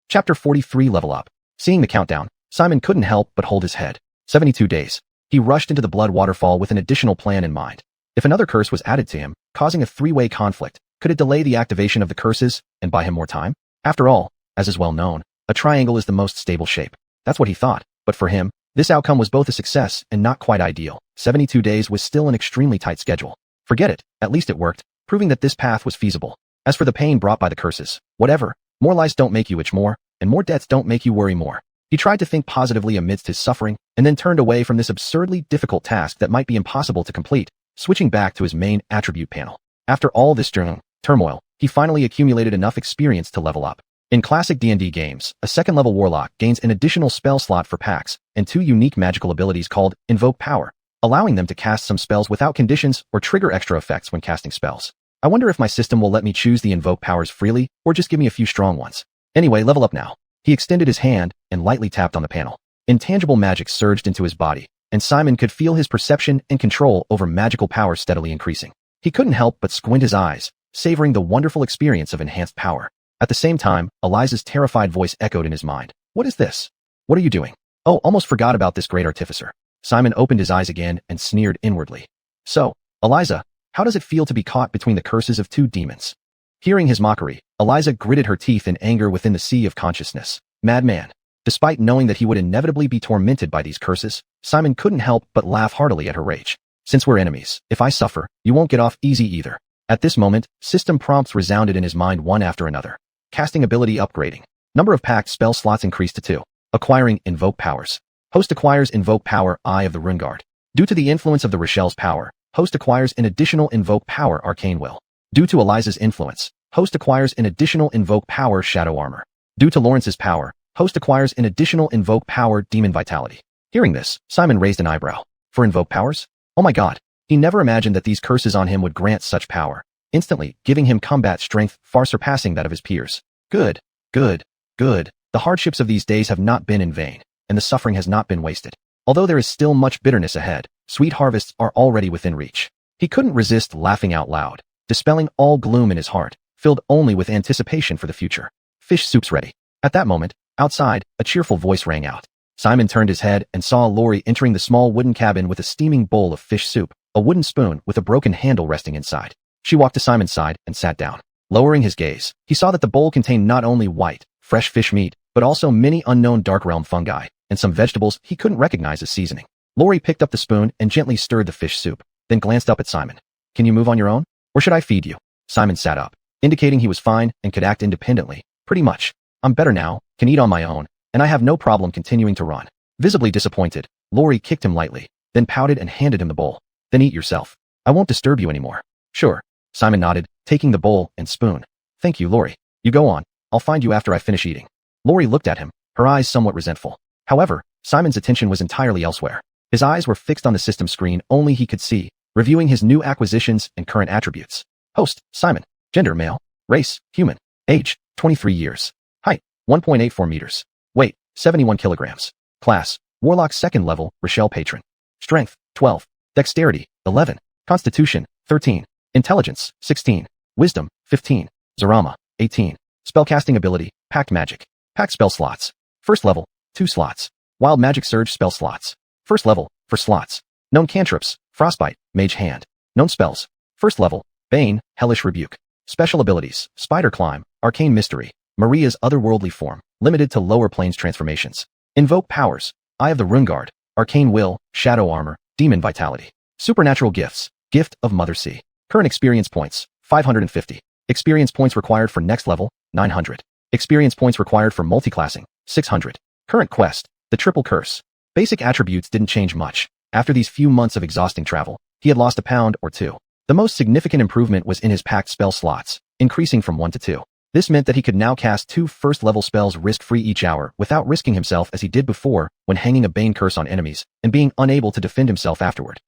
Chapter 43 Level Up. Seeing the countdown, Simon couldn't help but hold his head. 72 days. He rushed into the blood waterfall with an additional plan in mind. If another curse was added to him, causing a three-way conflict, could it delay the activation of the curses and buy him more time? After all, as is well known, a triangle is the most stable shape. That's what he thought, but for him, this outcome was both a success and not quite ideal. 72 days was still an extremely tight schedule. Forget it, at least it worked, proving that this path was feasible. As for the pain brought by the curses, whatever, more lies don't make you itch more, and more debts don't make you worry more. He tried to think positively amidst his suffering, and then turned away from this absurdly difficult task that might be impossible to complete, switching back to his main attribute panel. After all this turmoil, he finally accumulated enough experience to level up. In classic D&D games, a second-level warlock gains an additional spell slot for packs and two unique magical abilities called Invoke Power, allowing them to cast some spells without conditions or trigger extra effects when casting spells. I wonder if my system will let me choose the Invoke Powers freely or just give me a few strong ones. Anyway, level up now. He extended his hand and lightly tapped on the panel. Intangible magic surged into his body, and Simon could feel his perception and control over magical power steadily increasing. He couldn't help but squint his eyes, savoring the wonderful experience of enhanced power. At the same time, Eliza's terrified voice echoed in his mind. What is this? What are you doing? Oh, almost forgot about this great artificer. Simon opened his eyes again and sneered inwardly. So, Eliza, how does it feel to be caught between the curses of two demons? Hearing his mockery, Eliza gritted her teeth in anger within the sea of consciousness. Madman. Despite knowing that he would inevitably be tormented by these curses, Simon couldn't help but laugh heartily at her rage. Since we're enemies, if I suffer, you won't get off easy either. At this moment, system prompts resounded in his mind one after another. Casting ability upgrading. Number of packed spell slots increased to 2. Acquiring Invoke Powers. Host acquires Invoke Power Eye of the Runeguard. Due to the influence of the Rochelle's power, host acquires an additional Invoke Power Arcane Will. Due to Eliza's influence, host acquires an additional Invoke Power Shadow Armor. Due to Lawrence's power, host acquires an additional Invoke Power Demon Vitality. Hearing this, Simon raised an eyebrow. For Invoke Powers? Oh my god. He never imagined that these curses on him would grant such power, instantly giving him combat strength far surpassing that of his peers. Good, good, good. The hardships of these days have not been in vain, and the suffering has not been wasted. Although there is still much bitterness ahead, sweet harvests are already within reach. He couldn't resist laughing out loud, dispelling all gloom in his heart, filled only with anticipation for the future. Fish soup's ready. At that moment, outside, a cheerful voice rang out. Simon turned his head and saw Lori entering the small wooden cabin with a steaming bowl of fish soup, a wooden spoon with a broken handle resting inside. She walked to Simon's side and sat down. Lowering his gaze, he saw that the bowl contained not only white, fresh fish meat, but also many unknown Dark Realm fungi, and some vegetables he couldn't recognize as seasoning. Lori picked up the spoon and gently stirred the fish soup, then glanced up at Simon. Can you move on your own? Or should I feed you? Simon sat up, indicating he was fine and could act independently. Pretty much. I'm better now, can eat on my own, and I have no problem continuing to run. Visibly disappointed, Lori kicked him lightly, then pouted and handed him the bowl. Then eat yourself. I won't disturb you anymore. Sure. Simon nodded, taking the bowl and spoon. Thank you, Lori. You go on. I'll find you after I finish eating. Lori looked at him, her eyes somewhat resentful. However, Simon's attention was entirely elsewhere. His eyes were fixed on the system screen only he could see, reviewing his new acquisitions and current attributes. Host, Simon. Gender, male. Race, human. Age, 23 years. Height, 1.84 meters. Weight, 71 kilograms. Class, Warlock 2nd level, Rochelle Patron. Strength, 12. Dexterity, 11. Constitution, 13. Intelligence, 16. Wisdom, 15. Zarama, 18. Spellcasting ability, Packed Magic. Packed spell slots. First level, 2 slots. Wild Magic Surge spell slots. First level, 4 slots. Known cantrips, Frostbite, Mage Hand. Known spells. First level, Bane, Hellish Rebuke. Special abilities, Spider Climb, Arcane Mystery. Maria's otherworldly form, limited to lower planes transformations. Invoke Powers. Eye of the Runeguard, Arcane Will, Shadow Armor, Demon Vitality. Supernatural Gifts, Gift of Mother Sea. Current experience points, 550. Experience points required for next level, 900. Experience points required for multiclassing, 600. Current quest, the Triple Curse. Basic attributes didn't change much. After these few months of exhausting travel, he had lost a pound or two. The most significant improvement was in his packed spell slots, increasing from 1 to 2. This meant that he could now cast 2 first-level spells risk-free each hour without risking himself as he did before when hanging a Bane curse on enemies and being unable to defend himself afterward.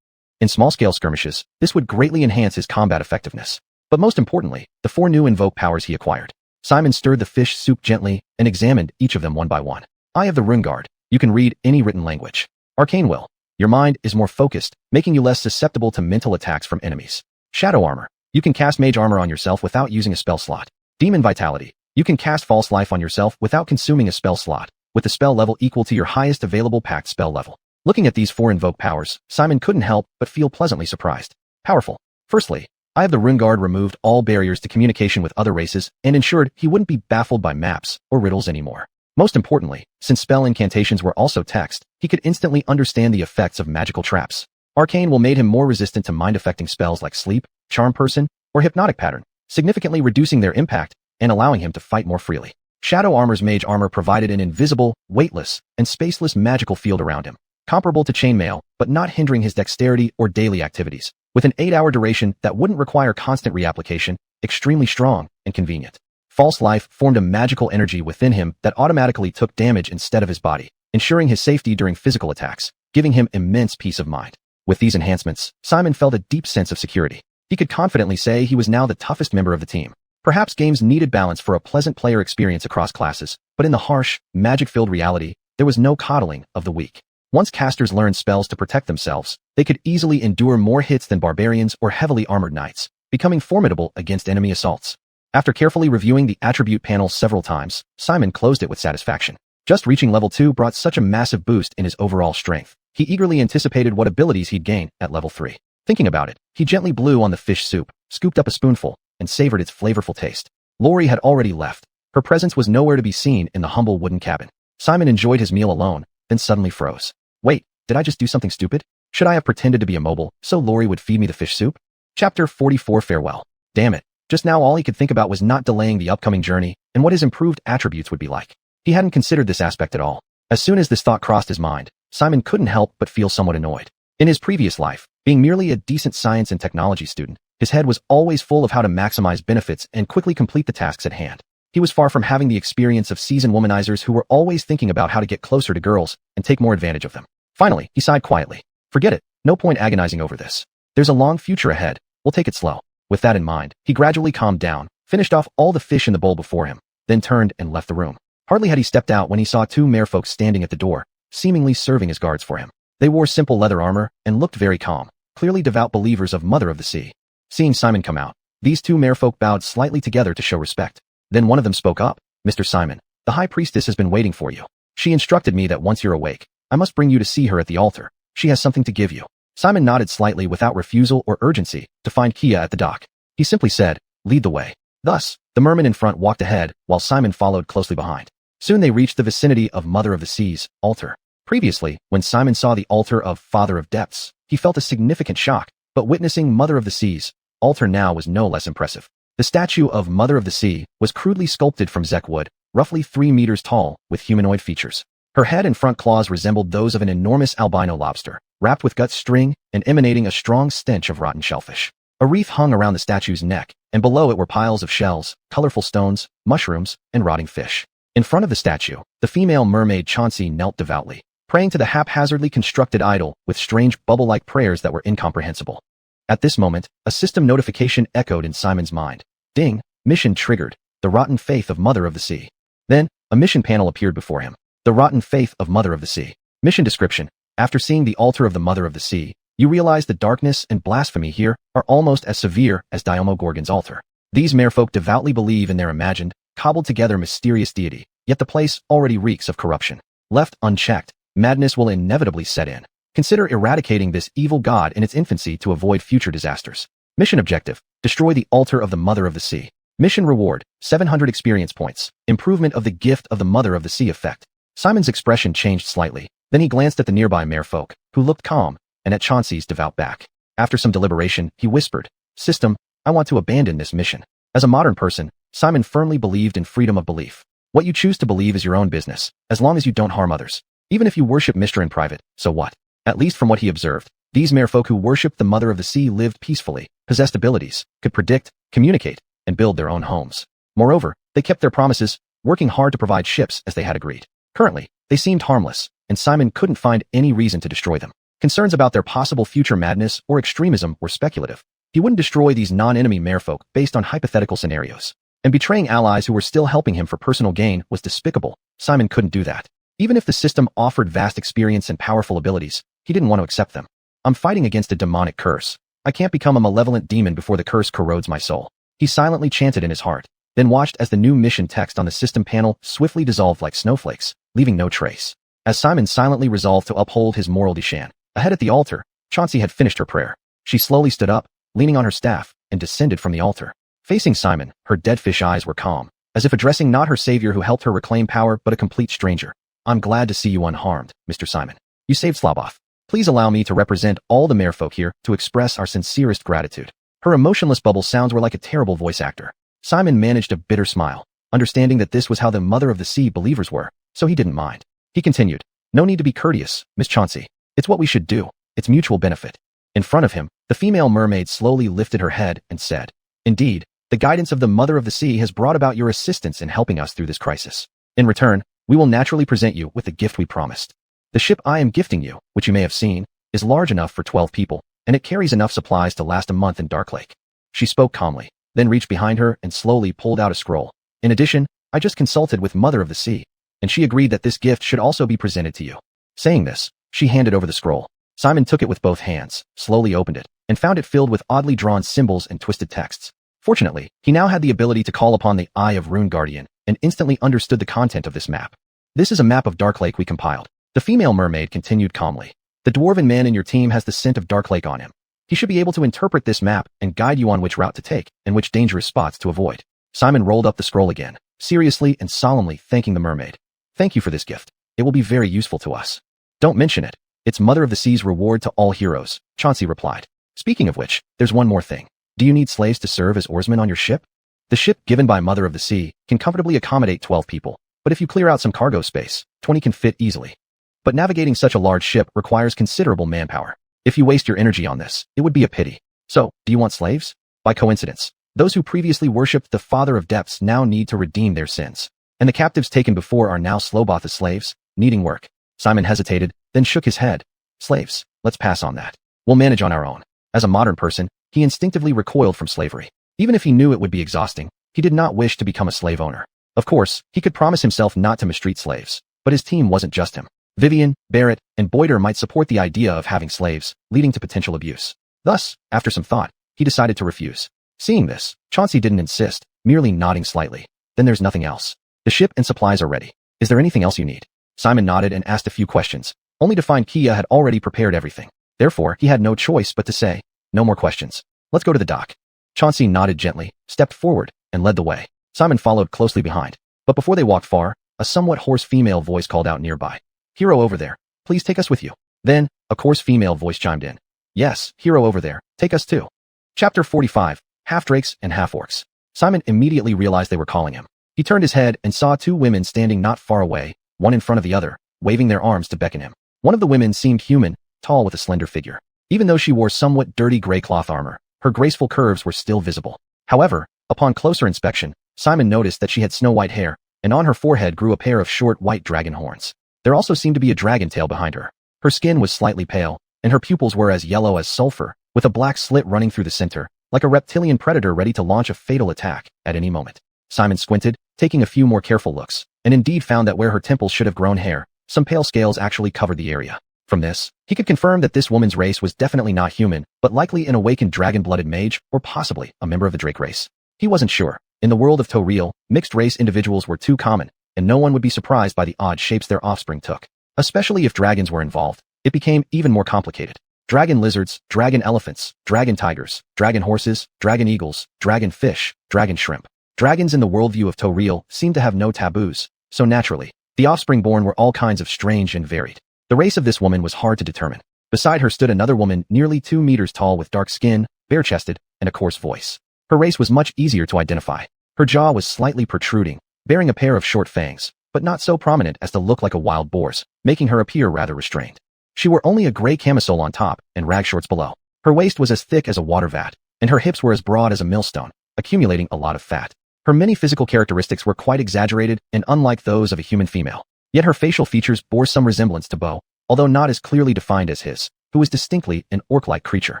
In small-scale skirmishes, this would greatly enhance his combat effectiveness. But most importantly, the 4 new invoke powers he acquired. Simon stirred the fish soup gently and examined each of them one by one. Eye of the Runeguard. You can read any written language. Arcane Will. Your mind is more focused, making you less susceptible to mental attacks from enemies. Shadow Armor. You can cast Mage Armor on yourself without using a spell slot. Demon Vitality. You can cast False Life on yourself without consuming a spell slot, with the spell level equal to your highest available packed spell level. Looking at these 4 invoke powers, Simon couldn't help but feel pleasantly surprised. Powerful. Firstly, Eye of the Runeguard removed all barriers to communication with other races and ensured he wouldn't be baffled by maps or riddles anymore. Most importantly, since spell incantations were also text, he could instantly understand the effects of magical traps. Arcane Will made him more resistant to mind-affecting spells like Sleep, Charm Person, or Hypnotic Pattern, significantly reducing their impact and allowing him to fight more freely. Shadow Armor's Mage Armor provided an invisible, weightless, and spaceless magical field around him, comparable to chainmail, but not hindering his dexterity or daily activities. With an 8-hour duration that wouldn't require constant reapplication, extremely strong and convenient. False Life formed a magical energy within him that automatically took damage instead of his body, ensuring his safety during physical attacks, giving him immense peace of mind. With these enhancements, Simon felt a deep sense of security. He could confidently say he was now the toughest member of the team. Perhaps games needed balance for a pleasant player experience across classes, but in the harsh, magic-filled reality, there was no coddling of the weak. Once casters learned spells to protect themselves, they could easily endure more hits than barbarians or heavily armored knights, becoming formidable against enemy assaults. After carefully reviewing the attribute panel several times, Simon closed it with satisfaction. Just reaching level 2 brought such a massive boost in his overall strength. He eagerly anticipated what abilities he'd gain at level 3. Thinking about it, he gently blew on the fish soup, scooped up a spoonful, and savored its flavorful taste. Lori had already left. Her presence was nowhere to be seen in the humble wooden cabin. Simon enjoyed his meal alone, then suddenly froze. Wait, did I just do something stupid? Should I have pretended to be immobile so Lori would feed me the fish soup? Chapter 44 Farewell. Damn it. Just now all he could think about was not delaying the upcoming journey and what his improved attributes would be like. He hadn't considered this aspect at all. As soon as this thought crossed his mind, Simon couldn't help but feel somewhat annoyed. In his previous life, being merely a decent science and technology student, his head was always full of how to maximize benefits and quickly complete the tasks at hand. He was far from having the experience of seasoned womanizers who were always thinking about how to get closer to girls and take more advantage of them. Finally, he sighed quietly. Forget it, no point agonizing over this. There's a long future ahead, we'll take it slow. With that in mind, he gradually calmed down, finished off all the fish in the bowl before him, then turned and left the room. Hardly had he stepped out when he saw 2 merfolk standing at the door, seemingly serving as guards for him. They wore simple leather armor and looked very calm, clearly devout believers of Mother of the Sea. Seeing Simon come out, these 2 merfolk bowed slightly together to show respect. Then one of them spoke up. Mr. Simon, the High Priestess has been waiting for you. She instructed me that once you're awake, I must bring you to see her at the altar. She has something to give you. Simon nodded slightly without refusal or urgency to find Kia at the dock. He simply said, lead the way. Thus, the merman in front walked ahead while Simon followed closely behind. Soon they reached the vicinity of Mother of the Sea's altar. Previously, when Simon saw the altar of Father of Depths, he felt a significant shock, but witnessing Mother of the Sea's altar now was no less impressive. The statue of Mother of the Sea was crudely sculpted from Zek wood, roughly 3 meters tall, with humanoid features. Her head and front claws resembled those of an enormous albino lobster, wrapped with gut string and emanating a strong stench of rotten shellfish. A wreath hung around the statue's neck, and below it were piles of shells, colorful stones, mushrooms, and rotting fish. In front of the statue, the female mermaid Chauncey knelt devoutly, praying to the haphazardly constructed idol with strange bubble-like prayers that were incomprehensible. At this moment, a system notification echoed in Simon's mind. Ding, mission triggered, the rotten faith of Mother of the Sea. Then, a mission panel appeared before him. The rotten faith of Mother of the Sea. Mission description. After seeing the altar of the Mother of the Sea, you realize the darkness and blasphemy here are almost as severe as Diomogorgon's altar. These merfolk devoutly believe in their imagined, cobbled-together mysterious deity, yet the place already reeks of corruption. Left unchecked, madness will inevitably set in. Consider eradicating this evil god in its infancy to avoid future disasters. Mission objective. Destroy the altar of the Mother of the Sea. Mission reward. 700 experience points. Improvement of the gift of the Mother of the Sea effect. Simon's expression changed slightly, Then he glanced at the nearby merfolk, who looked calm, and at Chauncey's devout back. After some deliberation, he whispered, "System, I want to abandon this mission." As a modern person, Simon firmly believed in freedom of belief. What you choose to believe is your own business, as long as you don't harm others. Even if you worship Mr. in private, so what? At least from what he observed, these merfolk who worshipped the Mother of the Sea lived peacefully, possessed abilities, could predict, communicate, and build their own homes. Moreover, they kept their promises, working hard to provide ships as they had agreed. Currently, they seemed harmless, and Simon couldn't find any reason to destroy them. Concerns about their possible future madness or extremism were speculative. He wouldn't destroy these non-enemy merfolk based on hypothetical scenarios. And betraying allies who were still helping him for personal gain was despicable. Simon couldn't do that. Even if the system offered vast experience and powerful abilities, he didn't want to accept them. I'm fighting against a demonic curse. I can't become a malevolent demon before the curse corrodes my soul. He silently chanted in his heart, then watched as the new mission text on the system panel swiftly dissolved like snowflakes, leaving no trace. As Simon silently resolved to uphold his moral deshan, ahead at the altar, Chauncey had finished her prayer. She slowly stood up, leaning on her staff, and descended from the altar. Facing Simon, her dead fish eyes were calm, as if addressing not her savior who helped her reclaim power but a complete stranger. "I'm glad to see you unharmed, Mr. Simon. You saved Slaboth. Please allow me to represent all the merfolk here to express our sincerest gratitude." Her emotionless bubble sounds were like a terrible voice actor. Simon managed a bitter smile, understanding that this was how the Mother of the Sea believers were, so he didn't mind. He continued, "No need to be courteous, Miss Chauncey. It's what we should do. It's mutual benefit." In front of him, the female mermaid slowly lifted her head and said, "Indeed, the guidance of the Mother of the Sea has brought about your assistance in helping us through this crisis. In return, we will naturally present you with the gift we promised. The ship I am gifting you, which you may have seen, is large enough for 12 people, and it carries enough supplies to last a month in Darklake." She spoke calmly, then reached behind her and slowly pulled out a scroll. "In addition, I just consulted with Mother of the Sea, and she agreed that this gift should also be presented to you." Saying this, she handed over the scroll. Simon took it with both hands, slowly opened it, and found it filled with oddly drawn symbols and twisted texts. Fortunately, he now had the ability to call upon the Eye of Rune Guardian, and instantly understood the content of this map. "This is a map of Darklake we compiled." The female mermaid continued calmly. "The dwarven man in your team has the scent of Darklake on him. He should be able to interpret this map and guide you on which route to take and which dangerous spots to avoid." Simon rolled up the scroll again, seriously and solemnly thanking the mermaid. "Thank you for this gift. It will be very useful to us." "Don't mention it. It's Mother of the Sea's reward to all heroes," Chauncey replied. "Speaking of which, there's one more thing. Do you need slaves to serve as oarsmen on your ship? The ship given by Mother of the Sea can comfortably accommodate 12 people, but if you clear out some cargo space, 20 can fit easily. But navigating such a large ship requires considerable manpower. If you waste your energy on this, it would be a pity. So, do you want slaves? By coincidence, those who previously worshipped the Father of Depths now need to redeem their sins. And the captives taken before are now Sloboth as slaves, needing work." Simon hesitated, then shook his head. "Slaves, let's pass on that. We'll manage on our own." As a modern person, he instinctively recoiled from slavery. Even if he knew it would be exhausting, he did not wish to become a slave owner. Of course, he could promise himself not to mistreat slaves, but his team wasn't just him. Vivian, Barrett, and Boyder might support the idea of having slaves, leading to potential abuse. Thus, after some thought, he decided to refuse. Seeing this, Chauncey didn't insist, merely nodding slightly. "Then there's nothing else. The ship and supplies are ready. Is there anything else you need?" Simon nodded and asked a few questions, only to find Kia had already prepared everything. Therefore, he had no choice but to say, "No more questions. Let's go to the dock." Chauncey nodded gently, stepped forward, and led the way. Simon followed closely behind. But before they walked far, a somewhat hoarse female voice called out nearby. "Hero over there, please take us with you." Then, a coarse female voice chimed in. "Yes, hero over there, take us too." Chapter 45, Half-Drakes and Half-Orcs. Simon immediately realized they were calling him. He turned his head and saw two women standing not far away, one in front of the other, waving their arms to beckon him. One of the women seemed human, tall with a slender figure. Even though she wore somewhat dirty gray cloth armor, her graceful curves were still visible. However, upon closer inspection, Simon noticed that she had snow-white hair, and on her forehead grew a pair of short white dragon horns. There also seemed to be a dragon tail behind her. Her skin was slightly pale, and her pupils were as yellow as sulfur, with a black slit running through the center, like a reptilian predator ready to launch a fatal attack at any moment. Simon squinted, taking a few more careful looks, and indeed found that where her temples should have grown hair, some pale scales actually covered the area. From this, he could confirm that this woman's race was definitely not human, but likely an awakened dragon-blooded mage, or possibly a member of the Drake race. He wasn't sure. In the world of Toril, mixed-race individuals were too common, and no one would be surprised by the odd shapes their offspring took. Especially if dragons were involved, it became even more complicated. Dragon lizards, dragon elephants, dragon tigers, dragon horses, dragon eagles, dragon fish, dragon shrimp. Dragons in the worldview of Toril seemed to have no taboos, so naturally, the offspring born were all kinds of strange and varied. The race of this woman was hard to determine. Beside her stood another woman nearly 2 meters tall with dark skin, bare-chested, and a coarse voice. Her race was much easier to identify. Her jaw was slightly protruding, bearing a pair of short fangs, but not so prominent as to look like a wild boar's, making her appear rather restrained. She wore only a gray camisole on top and rag shorts below. Her waist was as thick as a water vat, and her hips were as broad as a millstone, accumulating a lot of fat. Her many physical characteristics were quite exaggerated and unlike those of a human female. Yet her facial features bore some resemblance to Bo, although not as clearly defined as his, who was distinctly an orc-like creature.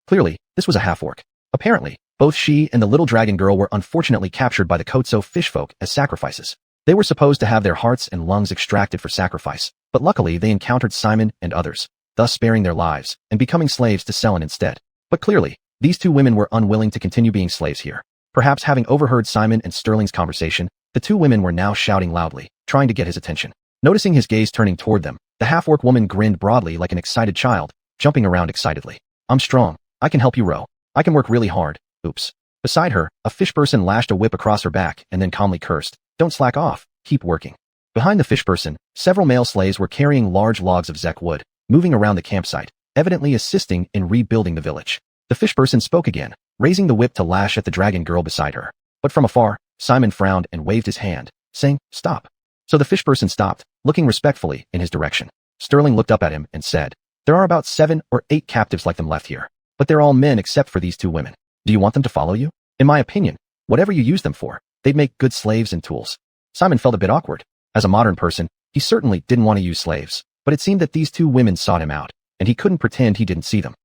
Clearly, this was a half-orc. Apparently, both she and the little dragon girl were unfortunately captured by the Kotso fishfolk as sacrifices. They were supposed to have their hearts and lungs extracted for sacrifice, but luckily they encountered Simon and others, thus sparing their lives and becoming slaves to Selin instead. But clearly, these two women were unwilling to continue being slaves here. Perhaps having overheard Simon and Sterling's conversation, the two women were now shouting loudly, trying to get his attention. Noticing his gaze turning toward them, the half-orc woman grinned broadly like an excited child, jumping around excitedly. I'm strong. I can help you row. I can work really hard. Oops. Beside her, a fish person lashed a whip across her back and then calmly cursed. Don't slack off. Keep working. Behind the fish person, several male slaves were carrying large logs of Zek wood, moving around the campsite, evidently assisting in rebuilding the village. The fish person spoke again, raising the whip to lash at the dragon girl beside her. But from afar, Simon frowned and waved his hand, saying, Stop. So the fish person stopped, looking respectfully in his direction. Sterling looked up at him and said, There are about 7 or 8 captives like them left here, but they're all men except for these two women. Do you want them to follow you? In my opinion, whatever you use them for, they'd make good slaves and tools. Simon felt a bit awkward. As a modern person, he certainly didn't want to use slaves, but it seemed that these two women sought him out, and he couldn't pretend he didn't see them.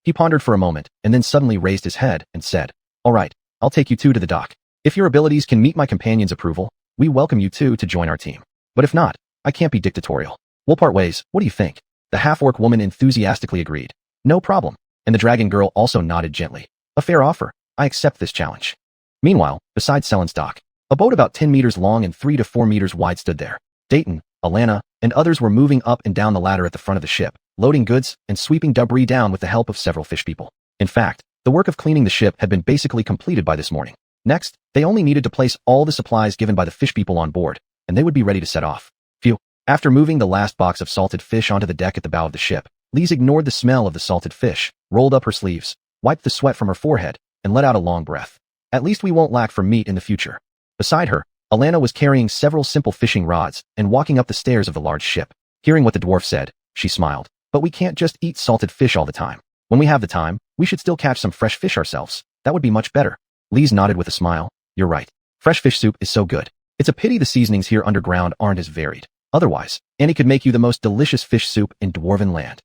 He pondered for a moment, and then suddenly raised his head and said, All right, I'll take you two to the dock. If your abilities can meet my companion's approval, we welcome you two to join our team. But if not, I can't be dictatorial. We'll part ways. What do you think? The half-orc woman enthusiastically agreed. No problem. And the dragon girl also nodded gently. A fair offer. I accept this challenge. Meanwhile, beside Selin's dock, a boat about 10 meters long and 3 to 4 meters wide stood there. Dayton, Alana, and others were moving up and down the ladder at the front of the ship, loading goods and sweeping debris down with the help of several fish people. In fact, the work of cleaning the ship had been basically completed by this morning. Next, they only needed to place all the supplies given by the fish people on board, and they would be ready to set off. Phew. After moving the last box of salted fish onto the deck at the bow of the ship, Lise ignored the smell of the salted fish, rolled up her sleeves, wiped the sweat from her forehead, and let out a long breath. At least we won't lack for meat in the future. Beside her, Alana was carrying several simple fishing rods and walking up the stairs of the large ship. Hearing what the dwarf said, she smiled. But we can't just eat salted fish all the time. When we have the time, we should still catch some fresh fish ourselves. That would be much better. Lise nodded with a smile. You're right. Fresh fish soup is so good. It's a pity the seasonings here underground aren't as varied. Otherwise, Annie could make you the most delicious fish soup in dwarven land.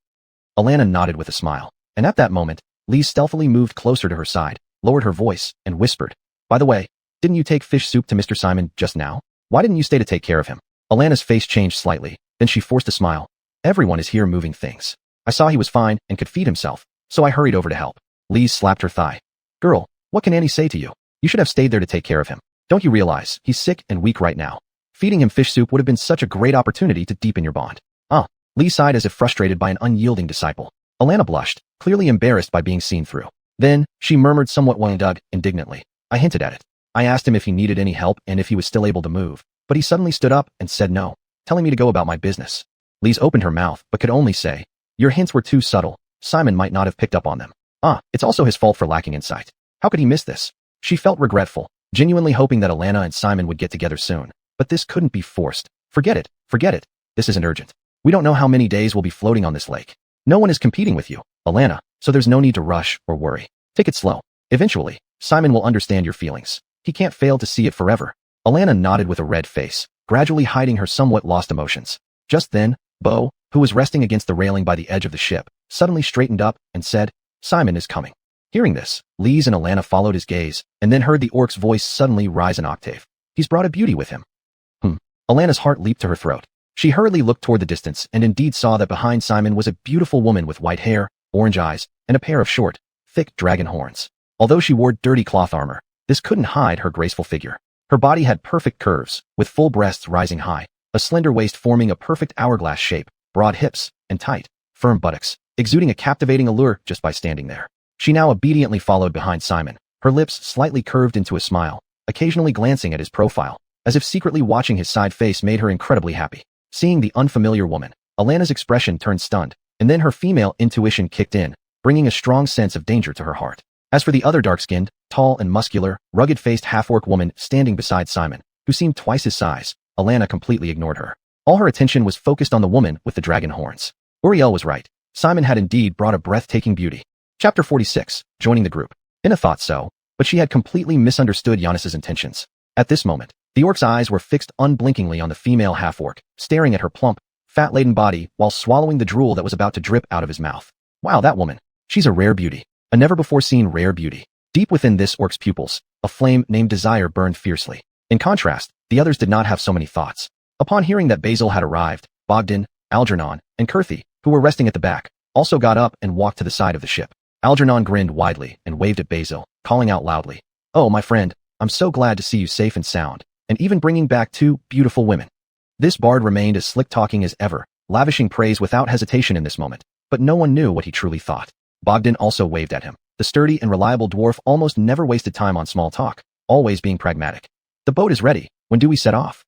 Alana nodded with a smile. And at that moment, Lise stealthily moved closer to her side, lowered her voice, and whispered, By the way, didn't you take fish soup to Mr. Simon just now? Why didn't you stay to take care of him? Alana's face changed slightly, then she forced a smile. Everyone is here moving things. I saw he was fine and could feed himself, so I hurried over to help. Lise slapped her thigh. Girl, what can Annie say to you? You should have stayed there to take care of him. Don't you realize he's sick and weak right now? Feeding him fish soup would have been such a great opportunity to deepen your bond. Lise sighed as if frustrated by an unyielding disciple. Alana blushed, clearly embarrassed by being seen through. Then, she murmured somewhat indignantly. I hinted at it. I asked him if he needed any help and if he was still able to move, but he suddenly stood up and said no, telling me to go about my business. Lise opened her mouth but could only say, Your hints were too subtle. Simon might not have picked up on them. It's also his fault for lacking insight. How could he miss this? She felt regretful, genuinely hoping that Alana and Simon would get together soon. But this couldn't be forced. Forget it. This isn't urgent. We don't know how many days we'll be floating on this lake. No one is competing with you, Alana, so there's no need to rush or worry. Take it slow. Eventually, Simon will understand your feelings. He can't fail to see it forever. Alana nodded with a red face, gradually hiding her somewhat lost emotions. Just then, Bo, who was resting against the railing by the edge of the ship, suddenly straightened up and said, Simon is coming. Hearing this, Lise and Alana followed his gaze and then heard the orc's voice suddenly rise an octave. He's brought a beauty with him. Alana's heart leaped to her throat. She hurriedly looked toward the distance and indeed saw that behind Simon was a beautiful woman with white hair, orange eyes, and a pair of short, thick dragon horns. Although she wore dirty cloth armor, this couldn't hide her graceful figure. Her body had perfect curves, with full breasts rising high, a slender waist forming a perfect hourglass shape, broad hips, and tight, firm buttocks, exuding a captivating allure just by standing there. She now obediently followed behind Simon, her lips slightly curved into a smile, occasionally glancing at his profile, as if secretly watching his side face made her incredibly happy. Seeing the unfamiliar woman, Alana's expression turned stunned, and then her female intuition kicked in, bringing a strong sense of danger to her heart. As for the other dark-skinned, tall and muscular, rugged-faced half-orc woman standing beside Simon, who seemed twice his size, Alana completely ignored her. All her attention was focused on the woman with the dragon horns. Uriel was right. Simon had indeed brought a breathtaking beauty. Chapter 46, joining the group. Inna thought so, but she had completely misunderstood Giannis's intentions. At this moment, the orc's eyes were fixed unblinkingly on the female half-orc, staring at her plump, fat-laden body while swallowing the drool that was about to drip out of his mouth. Wow, that woman. She's a rare beauty. A never-before-seen rare beauty. Deep within this orc's pupils, a flame named desire burned fiercely. In contrast, the others did not have so many thoughts. Upon hearing that Basil had arrived, Bogdan, Algernon, and Kurthi, who were resting at the back, also got up and walked to the side of the ship. Algernon grinned widely and waved at Basil, calling out loudly, "Oh, my friend, I'm so glad to see you safe and sound, and even bringing back 2 beautiful women." This bard remained as slick-talking as ever, lavishing praise without hesitation in this moment, but no one knew what he truly thought. Bogdan also waved at him. The sturdy and reliable dwarf almost never wasted time on small talk, always being pragmatic. "The boat is ready. When do we set off?"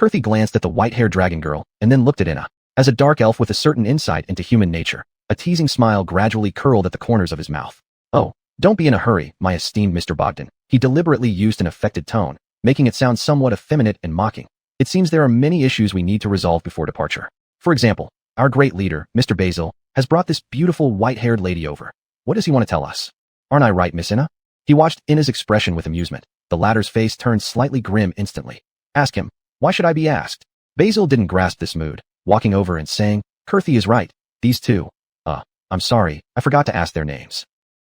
Kurthi glanced at the white-haired dragon girl and then looked at Inna. As a dark elf with a certain insight into human nature, a teasing smile gradually curled at the corners of his mouth. "Oh, don't be in a hurry, my esteemed Mr. Bogdan." He deliberately used an affected tone, making it sound somewhat effeminate and mocking. "It seems there are many issues we need to resolve before departure. For example, our great leader, Mr. Basil, has brought this beautiful white-haired lady over. What does he want to tell us? Aren't I right, Miss Inna?" He watched Inna's expression with amusement. The latter's face turned slightly grim instantly. "Ask him. Why should I be asked?" Basil didn't grasp this mood, walking over and saying, "Kurthi is right. These 2. I'm sorry, I forgot to ask their names."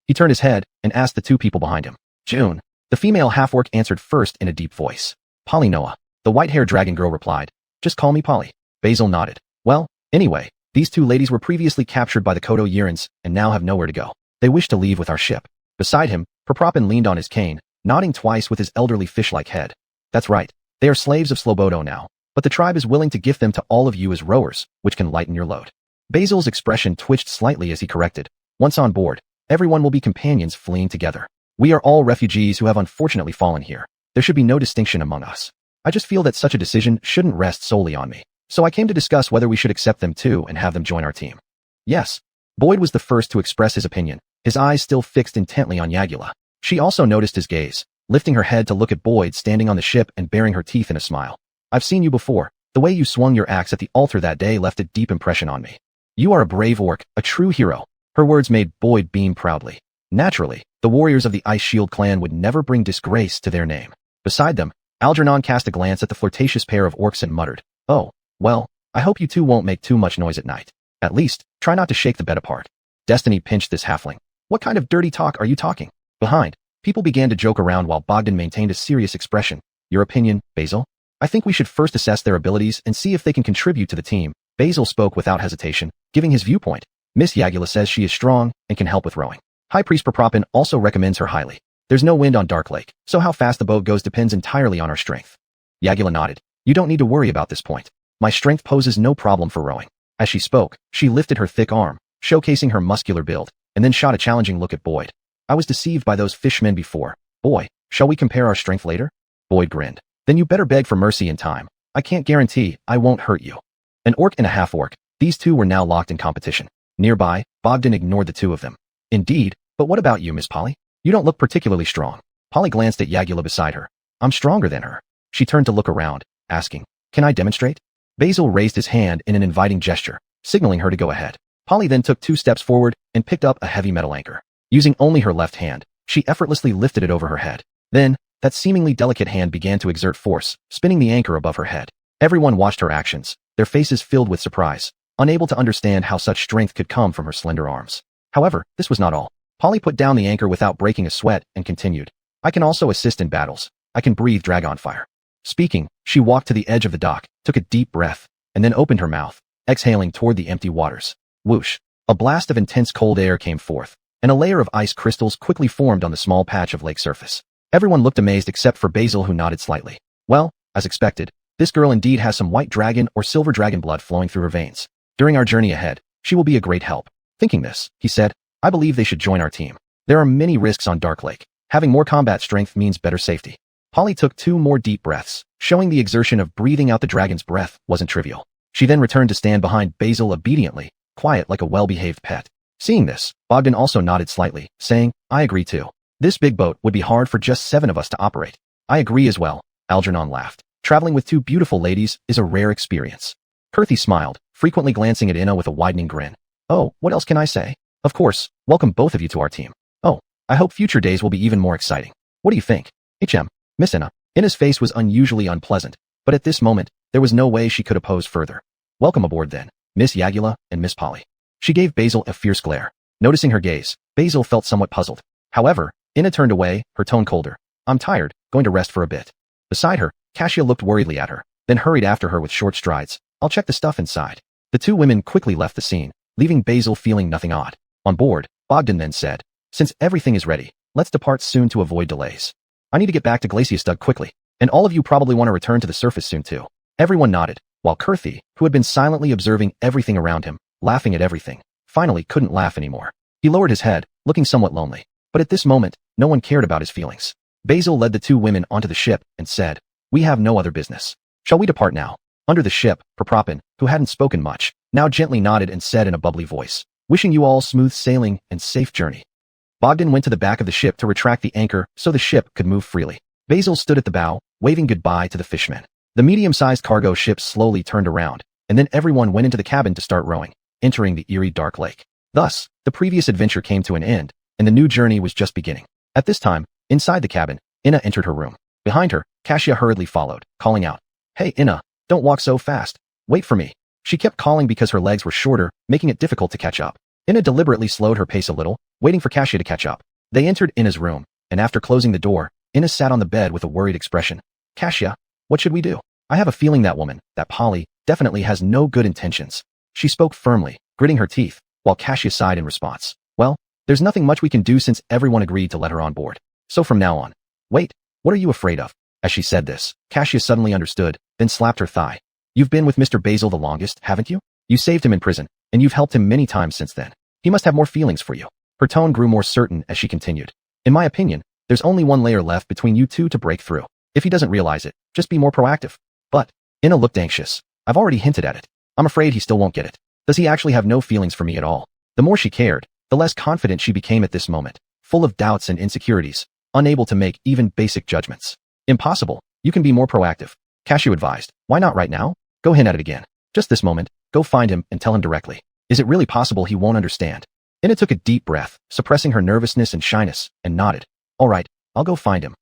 He turned his head and asked the 2 people behind him. "June." The female half-orc answered first in a deep voice. "Polly Noah." The white-haired dragon girl replied, "Just call me Polly." Basil nodded. "Well, anyway, these 2 ladies were previously captured by the Kodo Yirans and now have nowhere to go. They wish to leave with our ship." Beside him, Perpropin leaned on his cane, nodding twice with his elderly fish-like head. "That's right. They are slaves of Slobodo now, but the tribe is willing to gift them to all of you as rowers, which can lighten your load." Basil's expression twitched slightly as he corrected, "Once on board, everyone will be companions fleeing together. We are all refugees who have unfortunately fallen here. There should be no distinction among us. I just feel that such a decision shouldn't rest solely on me. So I came to discuss whether we should accept them too and have them join our team." "Yes." Boyd was the first to express his opinion, his eyes still fixed intently on Yagula. She also noticed his gaze, lifting her head to look at Boyd standing on the ship and baring her teeth in a smile. "I've seen you before. The way you swung your axe at the altar that day left a deep impression on me. You are a brave orc, a true hero." Her words made Boyd beam proudly. Naturally, the warriors of the Ice Shield clan would never bring disgrace to their name. Beside them, Algernon cast a glance at the flirtatious pair of orcs and muttered, "Oh, well, I hope you 2 won't make too much noise at night. At least, try not to shake the bed apart." Destiny pinched this halfling. "What kind of dirty talk are you talking?" Behind, people began to joke around while Bogdan maintained a serious expression. "Your opinion, Basil?" "I think we should first assess their abilities and see if they can contribute to the team." Basil spoke without hesitation, giving his viewpoint. "Miss Yagula says she is strong and can help with rowing. High Priest Perpropin also recommends her highly. There's no wind on Dark Lake, so how fast the boat goes depends entirely on our strength." Yagula nodded. "You don't need to worry about this point. My strength poses no problem for rowing." As she spoke, she lifted her thick arm, showcasing her muscular build, and then shot a challenging look at Boyd. "I was deceived by those fishmen before. Boy, shall we compare our strength later?" Boyd grinned. "Then you better beg for mercy in time. I can't guarantee I won't hurt you." An orc and a half-orc, these 2 were now locked in competition. Nearby, Bogdan ignored the 2 of them. "Indeed, but what about you, Miss Polly? You don't look particularly strong." Polly glanced at Yagula beside her. "I'm stronger than her." She turned to look around, asking, "Can I demonstrate?" Basil raised his hand in an inviting gesture, signaling her to go ahead. Polly then took 2 steps forward and picked up a heavy metal anchor. Using only her left hand, she effortlessly lifted it over her head. Then, that seemingly delicate hand began to exert force, spinning the anchor above her head. Everyone watched her actions, their faces filled with surprise, unable to understand how such strength could come from her slender arms. However, this was not all. Polly put down the anchor without breaking a sweat and continued, "I can also assist in battles. I can breathe dragon fire." Speaking, she walked to the edge of the dock, took a deep breath, and then opened her mouth, exhaling toward the empty waters. Whoosh! A blast of intense cold air came forth, and a layer of ice crystals quickly formed on the small patch of lake surface. Everyone looked amazed except for Basil, who nodded slightly. "Well, as expected, this girl indeed has some white dragon or silver dragon blood flowing through her veins. During our journey ahead, she will be a great help." Thinking this, he said, "I believe they should join our team. There are many risks on Dark Lake. Having more combat strength means better safety." Polly took 2 more deep breaths, showing the exertion of breathing out the dragon's breath wasn't trivial. She then returned to stand behind Basil obediently, quiet like a well-behaved pet. Seeing this, Bogdan also nodded slightly, saying, I agree too. This big boat would be hard for just 7 of us to operate. I agree as well, Algernon laughed. Traveling with 2 beautiful ladies is a rare experience. Kurthi smiled, frequently glancing at Inna with a widening grin. Oh, what else can I say? Of course, welcome both of you to our team. Oh, I hope future days will be even more exciting. What do you think? Miss Inna. Inna's face was unusually unpleasant, but at this moment, there was no way she could oppose further. Welcome aboard then, Miss Yagula and Miss Polly. She gave Basil a fierce glare. Noticing her gaze, Basil felt somewhat puzzled. However, Inna turned away, her tone colder. I'm tired, going to rest for a bit. Beside her, Cassia looked worriedly at her, then hurried after her with short strides. I'll check the stuff inside. The 2 women quickly left the scene, leaving Basil feeling nothing odd. On board, Bogdan then said, since everything is ready, let's depart soon to avoid delays. I need to get back to Glaciustug quickly, and all of you probably want to return to the surface soon too. Everyone nodded, while Kurthi, who had been silently observing everything around him, laughing at everything, finally couldn't laugh anymore. He lowered his head, looking somewhat lonely. But at this moment, no one cared about his feelings. Basil led the 2 women onto the ship and said, we have no other business. Shall we depart now? Under the ship, Prapropin, who hadn't spoken much, now gently nodded and said in a bubbly voice, wishing you all smooth sailing and safe journey. Bogdan went to the back of the ship to retract the anchor so the ship could move freely. Basil stood at the bow, waving goodbye to the fishmen. The medium-sized cargo ship slowly turned around, and then everyone went into the cabin to start rowing, entering the eerie dark lake. Thus, the previous adventure came to an end, and the new journey was just beginning. At this time, inside the cabin, Inna entered her room. Behind her, Cassia hurriedly followed, calling out, Hey Inna, don't walk so fast. Wait for me. She kept calling because her legs were shorter, making it difficult to catch up. Inna deliberately slowed her pace a little, waiting for Cassia to catch up. They entered Inna's room, and after closing the door, Inna sat on the bed with a worried expression. Cassia, what should we do? I have a feeling that woman, that Polly, definitely has no good intentions. She spoke firmly, gritting her teeth, while Cassia sighed in response. Well, there's nothing much we can do since everyone agreed to let her on board. So from now on. Wait, what are you afraid of? As she said this, Cassia suddenly understood, then slapped her thigh. You've been with Mr. Basil the longest, haven't you? You saved him in prison, and you've helped him many times since then. He must have more feelings for you. Her tone grew more certain as she continued. In my opinion, there's only one layer left between you 2 to break through. If he doesn't realize it, just be more proactive. But, Inna looked anxious. I've already hinted at it. I'm afraid he still won't get it. Does he actually have no feelings for me at all? The more she cared, the less confident she became at this moment, full of doubts and insecurities, unable to make even basic judgments. Impossible. You can be more proactive. Cashew advised. Why not right now? Go hint at it again. Just this moment, go find him and tell him directly. Is it really possible he won't understand? Inna took a deep breath, suppressing her nervousness and shyness, and nodded. All right, I'll go find him.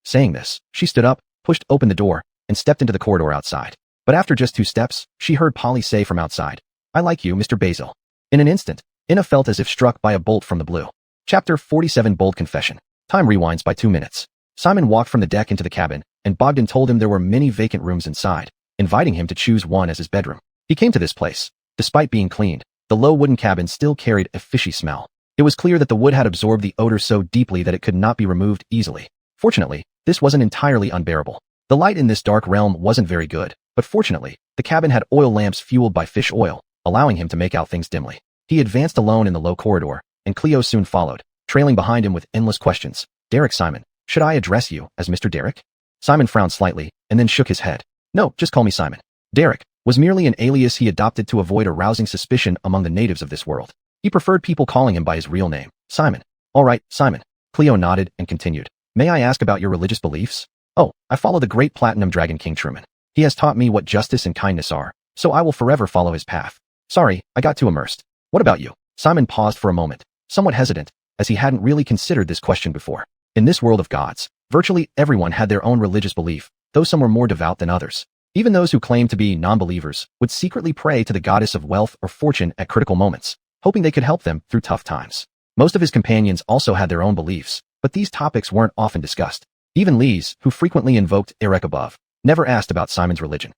Saying this, she stood up, pushed open the door, and stepped into the corridor outside. But after just 2 steps, she heard Polly say from outside, I like you, Mr. Basil. In an instant, Inna felt as if struck by a bolt from the blue. Chapter 47 Bold Confession. Time rewinds by 2 minutes. Simon walked from the deck into the cabin, and Bogdan told him there were many vacant rooms inside, inviting him to choose one as his bedroom. He came to this place. Despite being cleaned, the low wooden cabin still carried a fishy smell. It was clear that the wood had absorbed the odor so deeply that it could not be removed easily. Fortunately, this wasn't entirely unbearable. The light in this dark realm wasn't very good, but fortunately, the cabin had oil lamps fueled by fish oil, allowing him to make out things dimly. He advanced alone in the low corridor, and Cleo soon followed, trailing behind him with endless questions. Derek Simon, should I address you as Mr. Derek? Simon frowned slightly, and then shook his head. No, just call me Simon. Derek was merely an alias he adopted to avoid arousing suspicion among the natives of this world. He preferred people calling him by his real name, Simon. All right, Simon. Cleo nodded and continued. May I ask about your religious beliefs? Oh, I follow the great Platinum Dragon King Truman. He has taught me what justice and kindness are, so I will forever follow his path. Sorry, I got too immersed. What about you? Simon paused for a moment, somewhat hesitant, as he hadn't really considered this question before. In this world of gods, virtually everyone had their own religious belief, though some were more devout than others. Even those who claimed to be non-believers would secretly pray to the goddess of wealth or fortune at critical moments, hoping they could help them through tough times. Most of his companions also had their own beliefs, but these topics weren't often discussed. Even Lise, who frequently invoked Erek above, never asked about Simon's religion.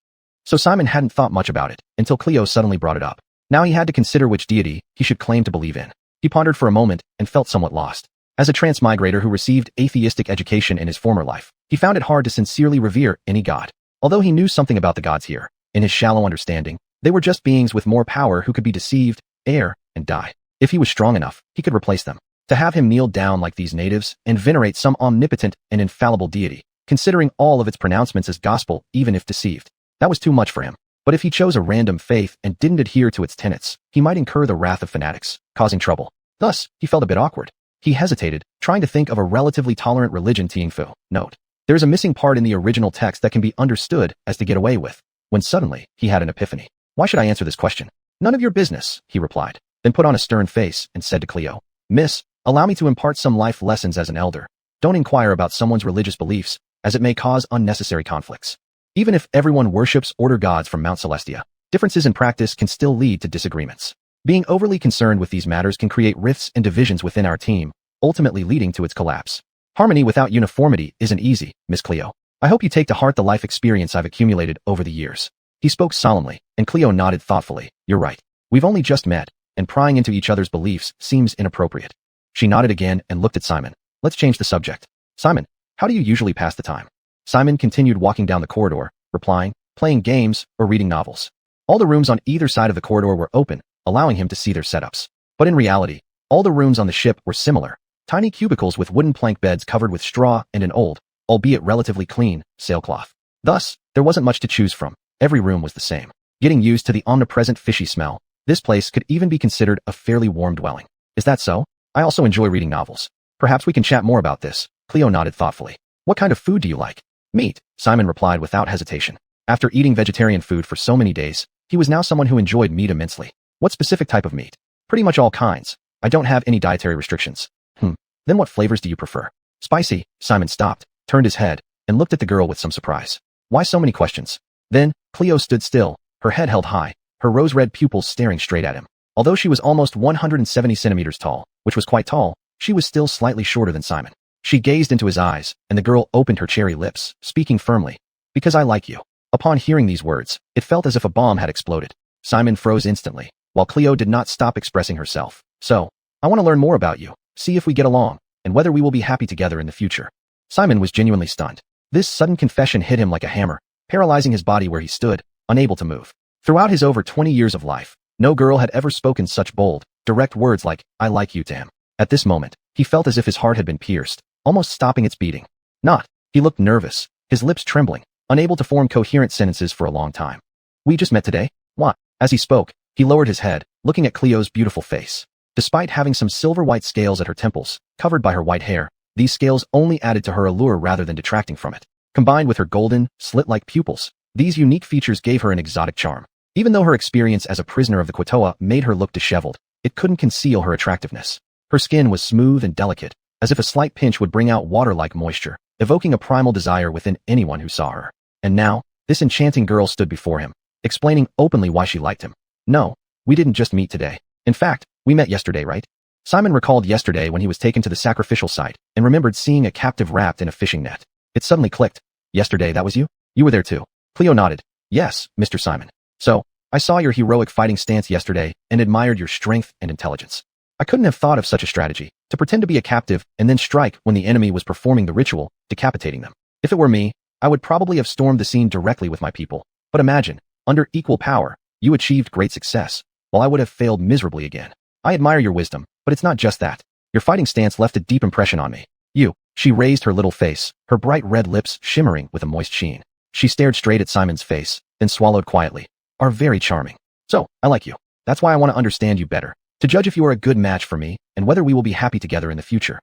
So Simon hadn't thought much about it until Cleo suddenly brought it up. Now he had to consider which deity he should claim to believe in. He pondered for a moment and felt somewhat lost. As a transmigrator who received atheistic education in his former life, he found it hard to sincerely revere any god. Although he knew something about the gods here, in his shallow understanding, they were just beings with more power who could be deceived, err, and die. If he was strong enough, he could replace them. To have him kneel down like these natives and venerate some omnipotent and infallible deity, considering all of its pronouncements as gospel even if deceived, that was too much for him. But if he chose a random faith and didn't adhere to its tenets, he might incur the wrath of fanatics, causing trouble. Thus, he felt a bit awkward. He hesitated, trying to think of a relatively tolerant religion Tianfu. Note. There is a missing part in the original text that can be understood as to get away with, when suddenly, he had an epiphany. Why should I answer this question? None of your business, he replied, then put on a stern face and said to Cleo, Miss, allow me to impart some life lessons as an elder. Don't inquire about someone's religious beliefs, as it may cause unnecessary conflicts. Even if everyone worships order gods from Mount Celestia, differences in practice can still lead to disagreements. Being overly concerned with these matters can create rifts and divisions within our team, ultimately leading to its collapse. Harmony without uniformity isn't easy, Miss Cleo. I hope you take to heart the life experience I've accumulated over the years. He spoke solemnly, and Cleo nodded thoughtfully. You're right. We've only just met, and prying into each other's beliefs seems inappropriate. She nodded again and looked at Simon. Let's change the subject. Simon, how do you usually pass the time? Simon continued walking down the corridor, replying, playing games or reading novels. All the rooms on either side of the corridor were open, allowing him to see their setups. But in reality, all the rooms on the ship were similar. Tiny cubicles with wooden plank beds covered with straw and an old, albeit relatively clean, sailcloth. Thus, there wasn't much to choose from. Every room was the same. Getting used to the omnipresent fishy smell, this place could even be considered a fairly warm dwelling. Is that so? I also enjoy reading novels. Perhaps we can chat more about this. Cleo nodded thoughtfully. What kind of food do you like? Meat, Simon replied without hesitation. After eating vegetarian food for so many days, he was now someone who enjoyed meat immensely. What specific type of meat? Pretty much all kinds. I don't have any dietary restrictions. Then what flavors do you prefer? Spicy. Simon stopped, turned his head, and looked at the girl with some surprise. Why so many questions? Then, Cleo stood still, her head held high, her rose-red pupils staring straight at him. Although she was almost 170 centimeters tall, which was quite tall, she was still slightly shorter than Simon. She gazed into his eyes, and the girl opened her cherry lips, speaking firmly. Because I like you. Upon hearing these words, it felt as if a bomb had exploded. Simon froze instantly, while Cleo did not stop expressing herself. So, I want to learn more about you, see if we get along, and whether we will be happy together in the future. Simon was genuinely stunned. This sudden confession hit him like a hammer, paralyzing his body where he stood, unable to move. Throughout his over 20 years of life, no girl had ever spoken such bold, direct words like, I like you to him. At this moment, he felt as if his heart had been pierced, almost stopping its beating. Not. He looked nervous, his lips trembling, unable to form coherent sentences for a long time. We just met today? What? As he spoke, he lowered his head, looking at Cleo's beautiful face. Despite having some silver-white scales at her temples, covered by her white hair, these scales only added to her allure rather than detracting from it. Combined with her golden, slit-like pupils, these unique features gave her an exotic charm. Even though her experience as a prisoner of the Quatoa made her look disheveled, it couldn't conceal her attractiveness. Her skin was smooth and delicate, as if a slight pinch would bring out water-like moisture, evoking a primal desire within anyone who saw her. And now, this enchanting girl stood before him, explaining openly why she liked him. No, we didn't just meet today. In fact, we met yesterday, right? Simon recalled yesterday when he was taken to the sacrificial site and remembered seeing a captive wrapped in a fishing net. It suddenly clicked. Yesterday, that was you? You were there too. Cleo nodded. Yes, Mr. Simon. So, I saw your heroic fighting stance yesterday and admired your strength and intelligence. I couldn't have thought of such a strategy, to pretend to be a captive and then strike when the enemy was performing the ritual, decapitating them. If it were me, I would probably have stormed the scene directly with my people. But imagine, under equal power, you achieved great success, while I would have failed miserably again. I admire your wisdom, but it's not just that. Your fighting stance left a deep impression on me. She raised her little face, her bright red lips shimmering with a moist sheen. She stared straight at Simon's face, then swallowed quietly. Are very charming. So, I like you. That's why I want to understand you better, to judge if you are a good match for me, and whether we will be happy together in the future.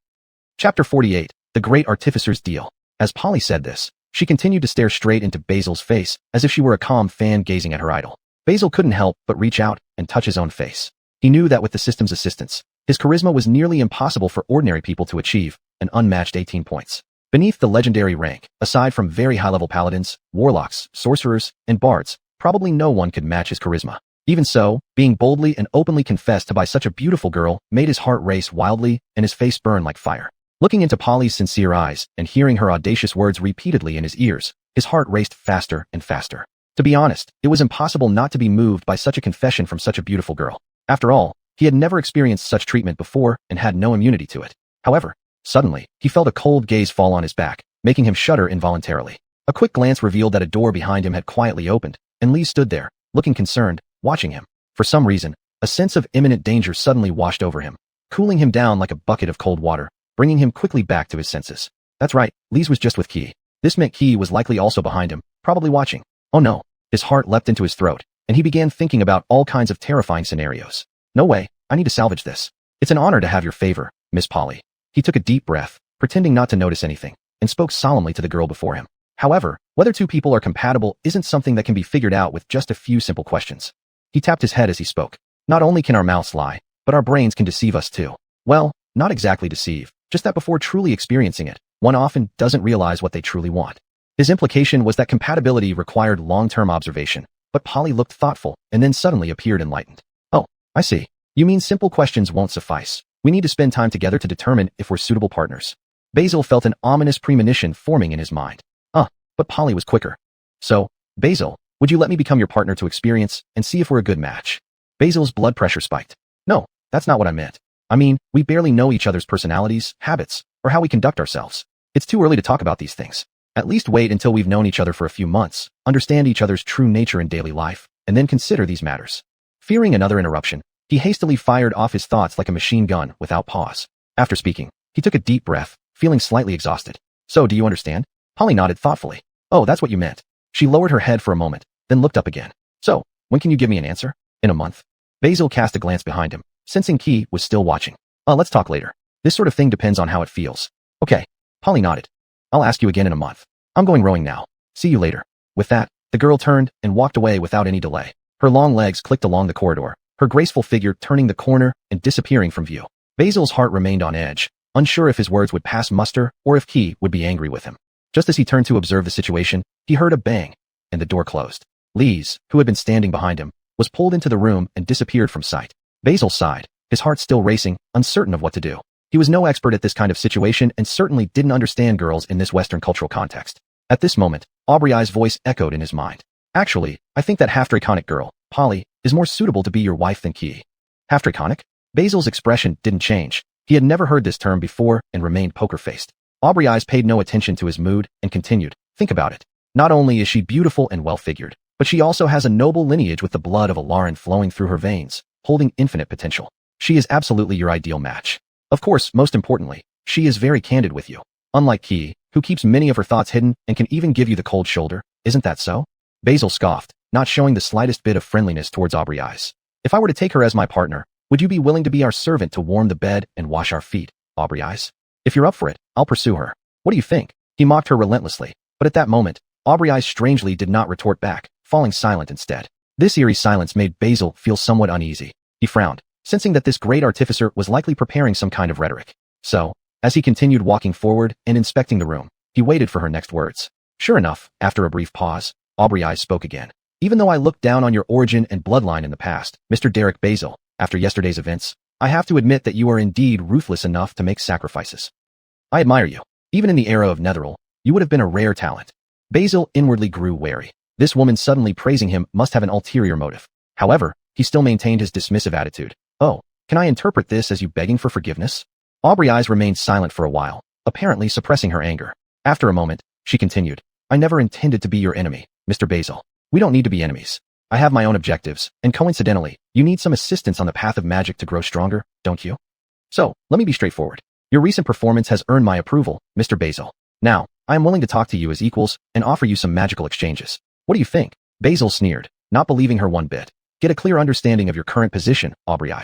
Chapter 48, The Great Artificer's Deal. As Polly said this, she continued to stare straight into Basil's face, as if she were a calm fan gazing at her idol. Basil couldn't help but reach out and touch his own face. He knew that with the system's assistance, his charisma was nearly impossible for ordinary people to achieve, an unmatched 18 points. Beneath the legendary rank, aside from very high-level paladins, warlocks, sorcerers, and bards, probably no one could match his charisma. Even so, being boldly and openly confessed to by such a beautiful girl made his heart race wildly and his face burn like fire. Looking into Polly's sincere eyes and hearing her audacious words repeatedly in his ears, his heart raced faster and faster. To be honest, it was impossible not to be moved by such a confession from such a beautiful girl. After all, he had never experienced such treatment before and had no immunity to it. However, suddenly, he felt a cold gaze fall on his back, making him shudder involuntarily. A quick glance revealed that a door behind him had quietly opened, and Lee stood there, looking concerned, watching him. For some reason, a sense of imminent danger suddenly washed over him, cooling him down like a bucket of cold water, bringing him quickly back to his senses. That's right, Lee's was just with Key. This meant Key was likely also behind him, probably watching. Oh no, His heart leapt into his throat, and he began thinking about all kinds of terrifying scenarios. No way, I need to salvage this. It's an honor to have your favor, Miss Polly. He took a deep breath, pretending not to notice anything, and spoke solemnly to the girl before him. However, whether two people are compatible isn't something that can be figured out with just a few simple questions. He tapped his head as he spoke. Not only can our mouths lie, but our brains can deceive us too. Well, not exactly deceive, just that before truly experiencing it, one often doesn't realize what they truly want. His implication was that compatibility required long-term observation, but Polly looked thoughtful and then suddenly appeared enlightened. Oh, I see. You mean simple questions won't suffice. We need to spend time together to determine if we're suitable partners. Basil felt an ominous premonition forming in his mind. But Polly was quicker. So, Basil, would you let me become your partner to experience and see if we're a good match? Basil's blood pressure spiked. No, that's not what I meant. I mean, we barely know each other's personalities, habits, or how we conduct ourselves. It's too early to talk about these things. At least wait until we've known each other for a few months, understand each other's true nature in daily life, and then consider these matters. Fearing another interruption, he hastily fired off his thoughts like a machine gun without pause. After speaking, he took a deep breath, feeling slightly exhausted. So, do you understand? Polly nodded thoughtfully. Oh, that's what you meant. She lowered her head for a moment, then looked up again. So, when can you give me an answer? In a month. Basil cast a glance behind him, sensing Key was still watching. Let's talk later. This sort of thing depends on how it feels. Okay. Polly nodded. I'll ask you again in a month. I'm going rowing now. See you later. With that, the girl turned and walked away without any delay. Her long legs clicked along the corridor, her graceful figure turning the corner and disappearing from view. Basil's heart remained on edge, unsure if his words would pass muster or if Key would be angry with him. Just as he turned to observe the situation, he heard a bang, and the door closed. Lise, who had been standing behind him, was pulled into the room and disappeared from sight. Basil sighed, his heart still racing, uncertain of what to do. He was no expert at this kind of situation and certainly didn't understand girls in this Western cultural context. At this moment, Aubrey's voice echoed in his mind. Actually, I think that half-draconic girl, Polly, is more suitable to be your wife than Key. Half-draconic? Basil's expression didn't change. He had never heard this term before and remained poker-faced. Aubrey paid no attention to his mood and continued, think about it. Not only is she beautiful and well-figured, but she also has a noble lineage with the blood of alluring flowing through her veins, holding infinite potential. She is absolutely your ideal match. Of course, most importantly, she is very candid with you. Unlike Key, who keeps many of her thoughts hidden and can even give you the cold shoulder, isn't that so? Basil scoffed, not showing the slightest bit of friendliness towards Aubrey. If I were to take her as my partner, would you be willing to be our servant to warm the bed and wash our feet, Aubrey? If you're up for it, I'll pursue her. What do you think? He mocked her relentlessly, but at that moment, Aubrey strangely did not retort back, falling silent instead. This eerie silence made Basil feel somewhat uneasy. He frowned, sensing that this great artificer was likely preparing some kind of rhetoric. So, as he continued walking forward and inspecting the room, he waited for her next words. Sure enough, after a brief pause, Aubrey spoke again. Even though I looked down on your origin and bloodline in the past, Mr. Derek Basil, after yesterday's events, I have to admit that you are indeed ruthless enough to make sacrifices. I admire you. Even in the era of Netheril, you would have been a rare talent. Basil inwardly grew wary. This woman suddenly praising him must have an ulterior motive. However, he still maintained his dismissive attitude. Oh, can I interpret this as you begging for forgiveness? Aubrey's remained silent for a while, apparently suppressing her anger. After a moment, she continued, I never intended to be your enemy, Mr. Basil. We don't need to be enemies. I have my own objectives, and coincidentally, you need some assistance on the path of magic to grow stronger, don't you? So, let me be straightforward. Your recent performance has earned my approval, Mr. Basil. Now, I am willing to talk to you as equals and offer you some magical exchanges. What do you think? Basil sneered, not believing her one bit. Get a clear understanding of your current position, Aubrey.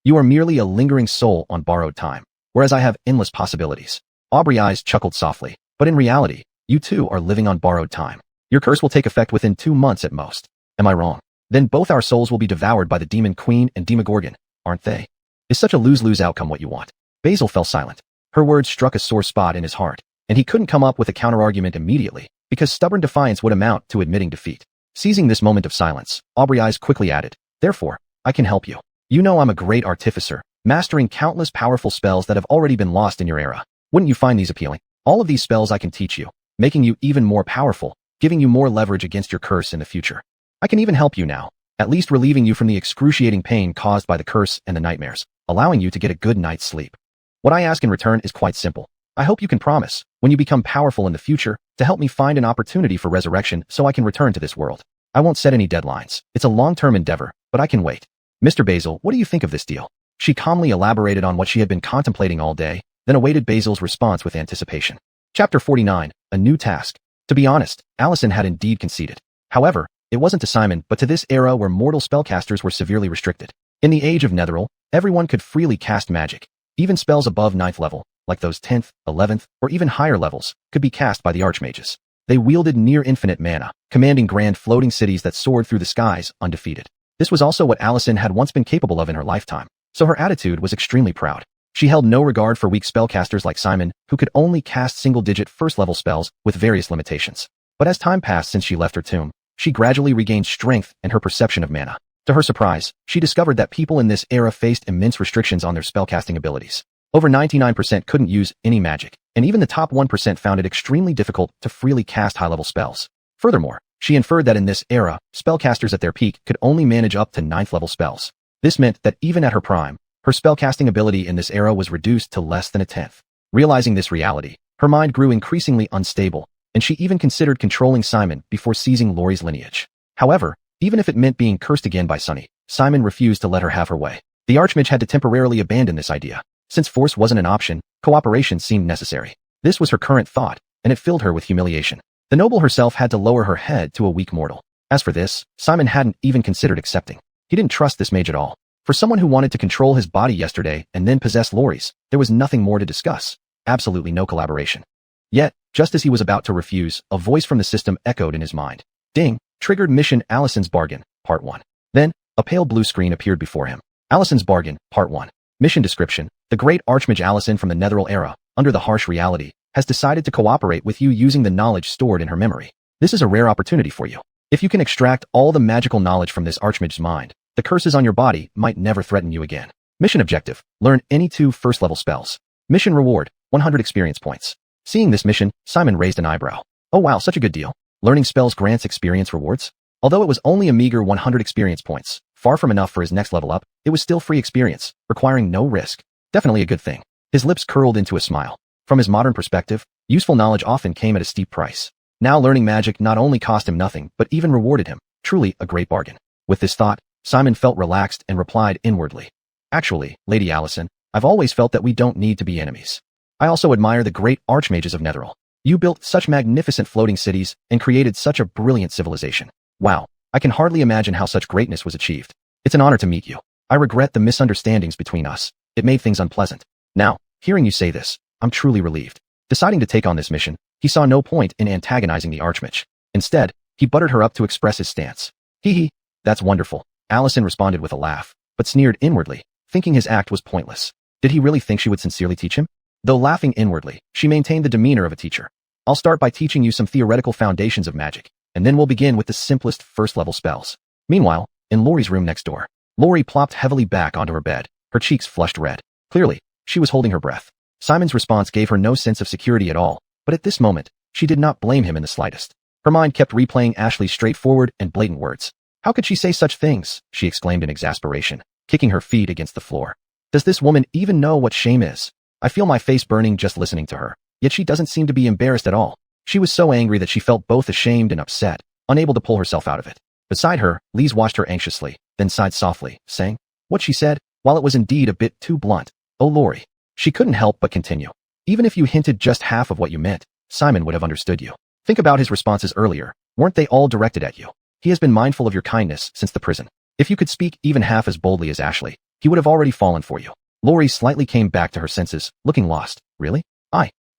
You are merely a lingering soul on borrowed time, whereas I have endless possibilities. Aubrey chuckled softly, but in reality, you too are living on borrowed time. Your curse will take effect within 2 months at most. Am I wrong? Then both our souls will be devoured by the Demon Queen and Demogorgon, aren't they? Is such a lose-lose outcome what you want? Basil fell silent. Her words struck a sore spot in his heart, and he couldn't come up with a counter-argument immediately, because stubborn defiance would amount to admitting defeat. Seizing this moment of silence, Aubrey quickly added, therefore, I can help you. You know I'm a great artificer, mastering countless powerful spells that have already been lost in your era. Wouldn't you find these appealing? All of these spells I can teach you, making you even more powerful, giving you more leverage against your curse in the future. I can even help you now, at least relieving you from the excruciating pain caused by the curse and the nightmares, allowing you to get a good night's sleep. What I ask in return is quite simple. I hope you can promise, when you become powerful in the future, to help me find an opportunity for resurrection so I can return to this world. I won't set any deadlines. It's a long-term endeavor, but I can wait. Mr. Basil, what do you think of this deal? She calmly elaborated on what she had been contemplating all day, then awaited Basil's response with anticipation. Chapter 49, A New Task. To be honest, Allison had indeed conceded. However, It wasn't to Simon, but to this era where mortal spellcasters were severely restricted. In the age of Netheril, everyone could freely cast magic. Even spells above 9th level, like those 10th, 11th, or even higher levels, could be cast by the archmages. They wielded near-infinite mana, commanding grand floating cities that soared through the skies undefeated. This was also what Allison had once been capable of in her lifetime, so her attitude was extremely proud. She held no regard for weak spellcasters like Simon, who could only cast single-digit first-level spells with various limitations. But as time passed since she left her tomb, she gradually regained strength and her perception of mana. To her surprise, she discovered that people in this era faced immense restrictions on their spellcasting abilities. Over 99% couldn't use any magic, and even the top 1% found it extremely difficult to freely cast high-level spells. Furthermore, she inferred that in this era, spellcasters at their peak could only manage up to 9th-level spells. This meant that even at her prime, her spellcasting ability in this era was reduced to less than a 10th. Realizing this reality, her mind grew increasingly unstable, and she even considered controlling Simon before seizing Laurie's lineage. However, even if it meant being cursed again by Sunny, Simon refused to let her have her way. The Archmage had to temporarily abandon this idea. Since force wasn't an option, cooperation seemed necessary. This was her current thought, and it filled her with humiliation. The noble herself had to lower her head to a weak mortal. As for this, Simon hadn't even considered accepting. He didn't trust this mage at all. For someone who wanted to control his body yesterday and then possess Laurie's, there was nothing more to discuss. Absolutely no collaboration. Yet, just as he was about to refuse, a voice from the system echoed in his mind. Ding! Triggered mission Allison's Bargain, Part 1. Then, a pale blue screen appeared before him. Allison's Bargain, Part 1. Mission description. The great Archmage Allison from the Netheril era, under the harsh reality, has decided to cooperate with you using the knowledge stored in her memory. This is a rare opportunity for you. If you can extract all the magical knowledge from this Archmage's mind, the curses on your body might never threaten you again. Mission objective. Learn any 2 first-level spells. Mission reward. 100 experience points. Seeing this mission, Simon raised an eyebrow. Oh wow, such a good deal. Learning spells grants experience rewards? Although it was only a meager 100 experience points, far from enough for his next level up, it was still free experience, requiring no risk. Definitely a good thing. His lips curled into a smile. From his modern perspective, useful knowledge often came at a steep price. Now learning magic not only cost him nothing, but even rewarded him. Truly a great bargain. With this thought, Simon felt relaxed and replied inwardly. Actually, Lady Allison, I've always felt that we don't need to be enemies. I also admire the great archmages of Netheril. You built such magnificent floating cities and created such a brilliant civilization. Wow, I can hardly imagine how such greatness was achieved. It's an honor to meet you. I regret the misunderstandings between us. It made things unpleasant. Now, hearing you say this, I'm truly relieved. Deciding to take on this mission, he saw no point in antagonizing the Archmage. Instead, he buttered her up to express his stance. Hee hee, that's wonderful. Allison responded with a laugh, but sneered inwardly, thinking his act was pointless. Did he really think she would sincerely teach him? Though laughing inwardly, she maintained the demeanor of a teacher. I'll start by teaching you some theoretical foundations of magic, and then we'll begin with the simplest first-level spells. Meanwhile, in Laurie's room next door, Laurie plopped heavily back onto her bed, her cheeks flushed red. Clearly, she was holding her breath. Simon's response gave her no sense of security at all, but at this moment, she did not blame him in the slightest. Her mind kept replaying Ashley's straightforward and blatant words. How could she say such things? She exclaimed in exasperation, kicking her feet against the floor. Does this woman even know what shame is? I feel my face burning just listening to her, yet she doesn't seem to be embarrassed at all. She was so angry that she felt both ashamed and upset, unable to pull herself out of it. Beside her, Lise watched her anxiously, then sighed softly, saying, what she said, while it was indeed a bit too blunt. Oh, Laurie. She couldn't help but continue. Even if you hinted just half of what you meant, Simon would have understood you. Think about his responses earlier. Weren't they all directed at you? He has been mindful of your kindness since the prison. If you could speak even half as boldly as Ashley, he would have already fallen for you. Laurie slightly came back to her senses, looking lost. Really?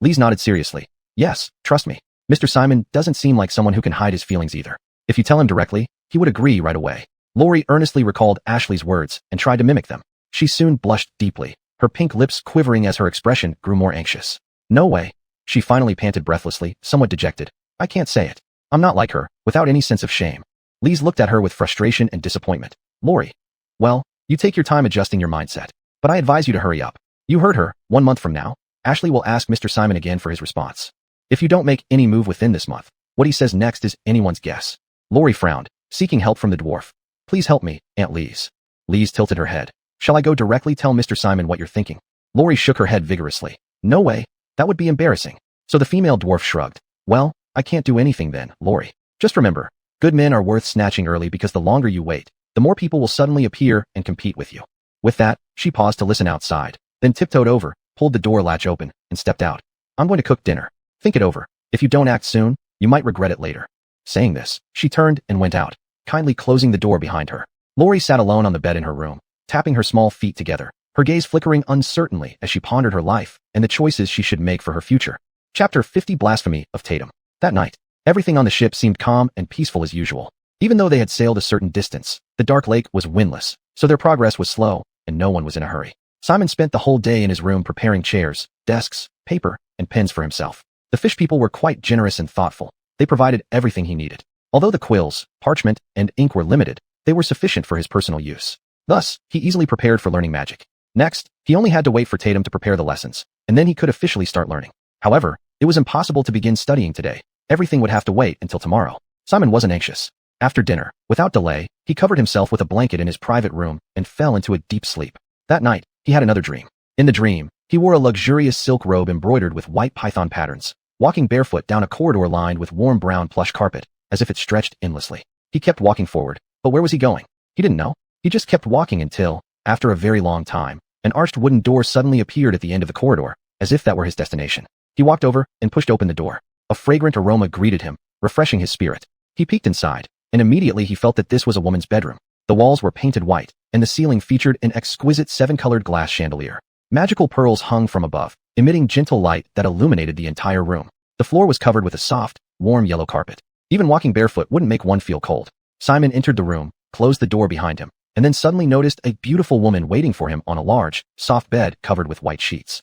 Lise nodded seriously. Yes, trust me. Mr. Simon doesn't seem like someone who can hide his feelings either. If you tell him directly, he would agree right away. Laurie earnestly recalled Ashley's words and tried to mimic them. She soon blushed deeply, her pink lips quivering as her expression grew more anxious. No way. She finally panted breathlessly, somewhat dejected. I can't say it. I'm not like her, without any sense of shame. Lise looked at her with frustration and disappointment. Laurie. Well, you take your time adjusting your mindset. But I advise you to hurry up. You heard her. 1 month from now, Ashley will ask Mr. Simon again for his response. If you don't make any move within this month, what he says next is anyone's guess. Laurie frowned, seeking help from the dwarf. Please help me, Aunt Lise. Lise tilted her head. Shall I go directly tell Mr. Simon what you're thinking? Laurie shook her head vigorously. No way. That would be embarrassing. So the female dwarf shrugged. Well, I can't do anything then, Laurie. Just remember, good men are worth snatching early because the longer you wait, the more people will suddenly appear and compete with you. With that, she paused to listen outside, then tiptoed over, pulled the door latch open, and stepped out. I'm going to cook dinner. Think it over. If you don't act soon, you might regret it later. Saying this, she turned and went out. kindly closing the door behind her. Lori sat alone on the bed in her room, tapping her small feet together, her gaze flickering uncertainly as she pondered her life and the choices she should make for her future. Chapter 50 Blasphemy of Tatum. That night, everything on the ship seemed calm and peaceful as usual. Even though they had sailed a certain distance, the dark lake was windless, so their progress was slow, and no one was in a hurry. Simon spent the whole day in his room preparing chairs, desks, paper, and pens for himself. The fish people were quite generous and thoughtful. They provided everything he needed. Although the quills, parchment, and ink were limited, they were sufficient for his personal use. Thus, he easily prepared for learning magic. Next, he only had to wait for Tatum to prepare the lessons, and then he could officially start learning. However, it was impossible to begin studying today. Everything would have to wait until tomorrow. Simon wasn't anxious. After dinner, without delay, he covered himself with a blanket in his private room and fell into a deep sleep. That night, he had another dream. In the dream, he wore a luxurious silk robe embroidered with white python patterns, walking barefoot down a corridor lined with warm brown plush carpet, as if it stretched endlessly. He kept walking forward, but where was he going? He didn't know. He just kept walking until, after a very long time, an arched wooden door suddenly appeared at the end of the corridor, as if that were his destination. He walked over and pushed open the door. A fragrant aroma greeted him, refreshing his spirit. He peeked inside, and immediately he felt that this was a woman's bedroom. The walls were painted white, and the ceiling featured an exquisite 7-colored glass chandelier. Magical pearls hung from above, emitting gentle light that illuminated the entire room. The floor was covered with a soft, warm yellow carpet. Even walking barefoot wouldn't make one feel cold. Simon entered the room, closed the door behind him, and then suddenly noticed a beautiful woman waiting for him on a large, soft bed covered with white sheets.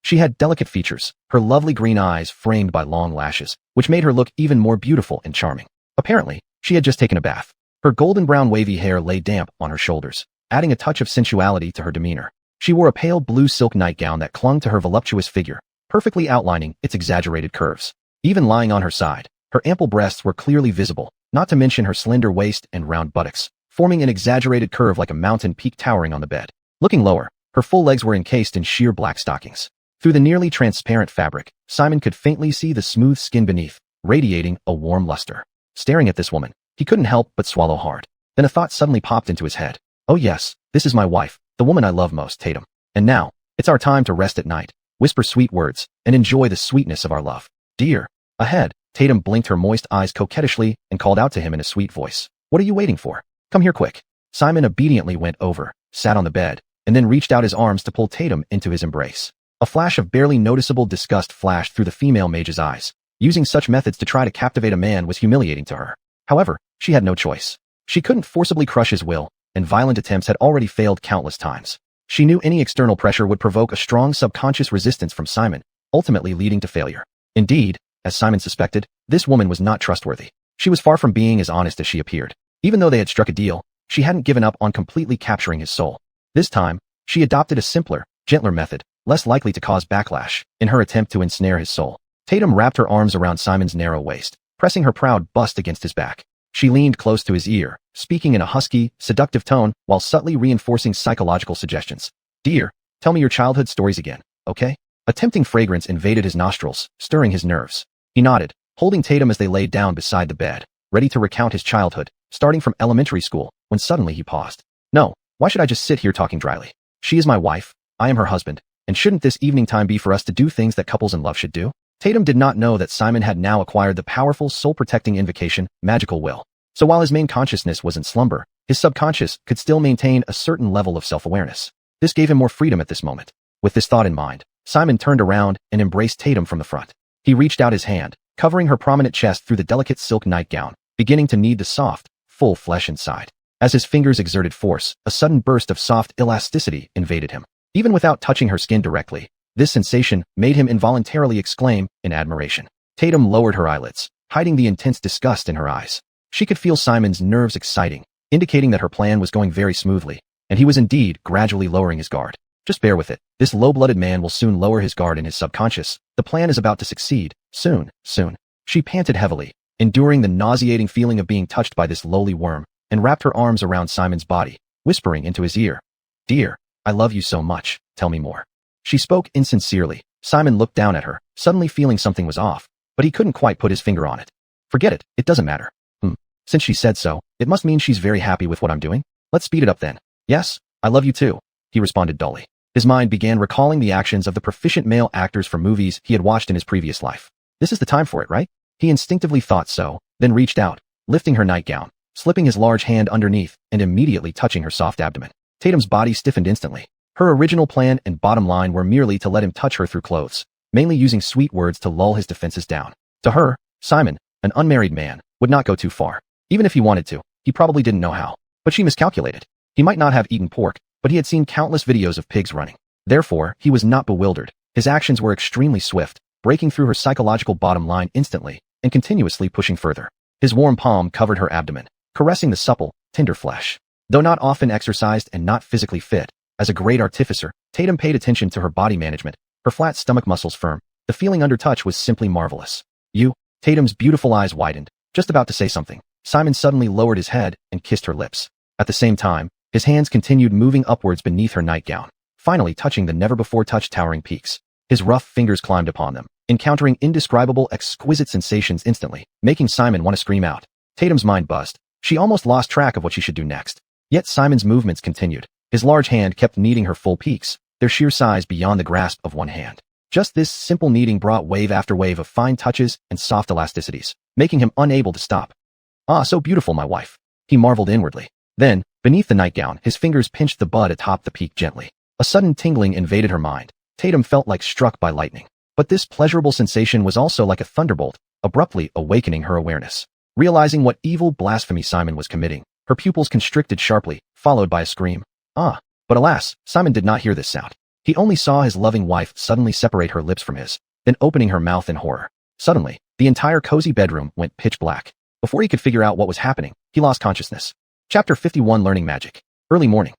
She had delicate features, her lovely green eyes framed by long lashes, which made her look even more beautiful and charming. Apparently, she had just taken a bath. Her golden brown wavy hair lay damp on her shoulders, adding a touch of sensuality to her demeanor. She wore a pale blue silk nightgown that clung to her voluptuous figure, perfectly outlining its exaggerated curves. Even lying on her side, her ample breasts were clearly visible, not to mention her slender waist and round buttocks, forming an exaggerated curve like a mountain peak towering on the bed. Looking lower, her full legs were encased in sheer black stockings. Through the nearly transparent fabric, Simon could faintly see the smooth skin beneath, radiating a warm luster. Staring at this woman, he couldn't help but swallow hard. Then a thought suddenly popped into his head. Oh yes, this is my wife, the woman I love most, Tatum. And now, it's our time to rest at night, whisper sweet words, and enjoy the sweetness of our love. Dear. Ahead, Tatum blinked her moist eyes coquettishly and called out to him in a sweet voice. What are you waiting for? Come here quick. Simon obediently went over, sat on the bed, and then reached out his arms to pull Tatum into his embrace. A flash of barely noticeable disgust flashed through the female mage's eyes. Using such methods to try to captivate a man was humiliating to her. However, she had no choice. She couldn't forcibly crush his will, and violent attempts had already failed countless times. She knew any external pressure would provoke a strong subconscious resistance from Simon, ultimately leading to failure. Indeed, as Simon suspected, this woman was not trustworthy. She was far from being as honest as she appeared. Even though they had struck a deal, she hadn't given up on completely capturing his soul. This time, she adopted a simpler, gentler method, less likely to cause backlash, in her attempt to ensnare his soul. Tatum wrapped her arms around Simon's narrow waist, pressing her proud bust against his back. She leaned close to his ear, speaking in a husky, seductive tone while subtly reinforcing psychological suggestions. Dear, tell me your childhood stories again, okay? A tempting fragrance invaded his nostrils, stirring his nerves. He nodded, holding Tatum as they laid down beside the bed, ready to recount his childhood, starting from elementary school, when suddenly he paused. No, why should I just sit here talking dryly? She is my wife, I am her husband, and shouldn't this evening time be for us to do things that couples in love should do? Tatum did not know that Simon had now acquired the powerful soul-protecting invocation, magical will. So while his main consciousness was in slumber, his subconscious could still maintain a certain level of self-awareness. This gave him more freedom at this moment. With this thought in mind, Simon turned around and embraced Tatum from the front. He reached out his hand, covering her prominent chest through the delicate silk nightgown, beginning to knead the soft, full flesh inside. As his fingers exerted force, a sudden burst of soft elasticity invaded him. Even without touching her skin directly, this sensation made him involuntarily exclaim in admiration. Tatum lowered her eyelids, hiding the intense disgust in her eyes. She could feel Simon's nerves exciting, indicating that her plan was going very smoothly, and he was indeed gradually lowering his guard. Just bear with it. This low-blooded man will soon lower his guard in his subconscious. The plan is about to succeed. Soon, soon. She panted heavily, enduring the nauseating feeling of being touched by this lowly worm, and wrapped her arms around Simon's body, whispering into his ear. Dear, I love you so much. Tell me more. She spoke insincerely. Simon looked down at her, suddenly feeling something was off, but he couldn't quite put his finger on it. Forget it. It doesn't matter. Since she said so, it must mean she's very happy with what I'm doing. Let's speed it up then. Yes, I love you too, he responded dully. His mind began recalling the actions of the proficient male actors from movies he had watched in his previous life. This is the time for it, right? He instinctively thought so, then reached out, lifting her nightgown, slipping his large hand underneath and immediately touching her soft abdomen. Tatum's body stiffened instantly. Her original plan and bottom line were merely to let him touch her through clothes, mainly using sweet words to lull his defenses down. To her, Simon, an unmarried man, would not go too far. Even if he wanted to, he probably didn't know how. But she miscalculated. He might not have eaten pork, but he had seen countless videos of pigs running. Therefore, he was not bewildered. His actions were extremely swift, breaking through her psychological bottom line instantly and continuously pushing further. His warm palm covered her abdomen, caressing the supple, tender flesh. Though not often exercised and not physically fit, as a great artificer, Tatum paid attention to her body management, her flat stomach muscles firm. The feeling under touch was simply marvelous. Tatum's beautiful eyes widened, just about to say something. Simon suddenly lowered his head and kissed her lips. At the same time, his hands continued moving upwards beneath her nightgown, finally touching the never-before-touched towering peaks. His rough fingers climbed upon them, encountering indescribable, exquisite sensations instantly, making Simon want to scream out. Tatum's mind buzzed. She almost lost track of what she should do next. Yet Simon's movements continued. His large hand kept kneading her full peaks, their sheer size beyond the grasp of one hand. Just this simple kneading brought wave after wave of fine touches and soft elasticities, making him unable to stop. "Ah, so beautiful, my wife," he marveled inwardly. Then, beneath the nightgown, his fingers pinched the bud atop the peak gently. A sudden tingling invaded her mind. Tatum felt like struck by lightning. But this pleasurable sensation was also like a thunderbolt, abruptly awakening her awareness. Realizing what evil blasphemy Simon was committing, her pupils constricted sharply, followed by a scream. "Ah!" But alas, Simon did not hear this sound. He only saw his loving wife suddenly separate her lips from his, then opening her mouth in horror. Suddenly, the entire cozy bedroom went pitch black. Before he could figure out what was happening, he lost consciousness. Chapter 51 Learning Magic. Early morning.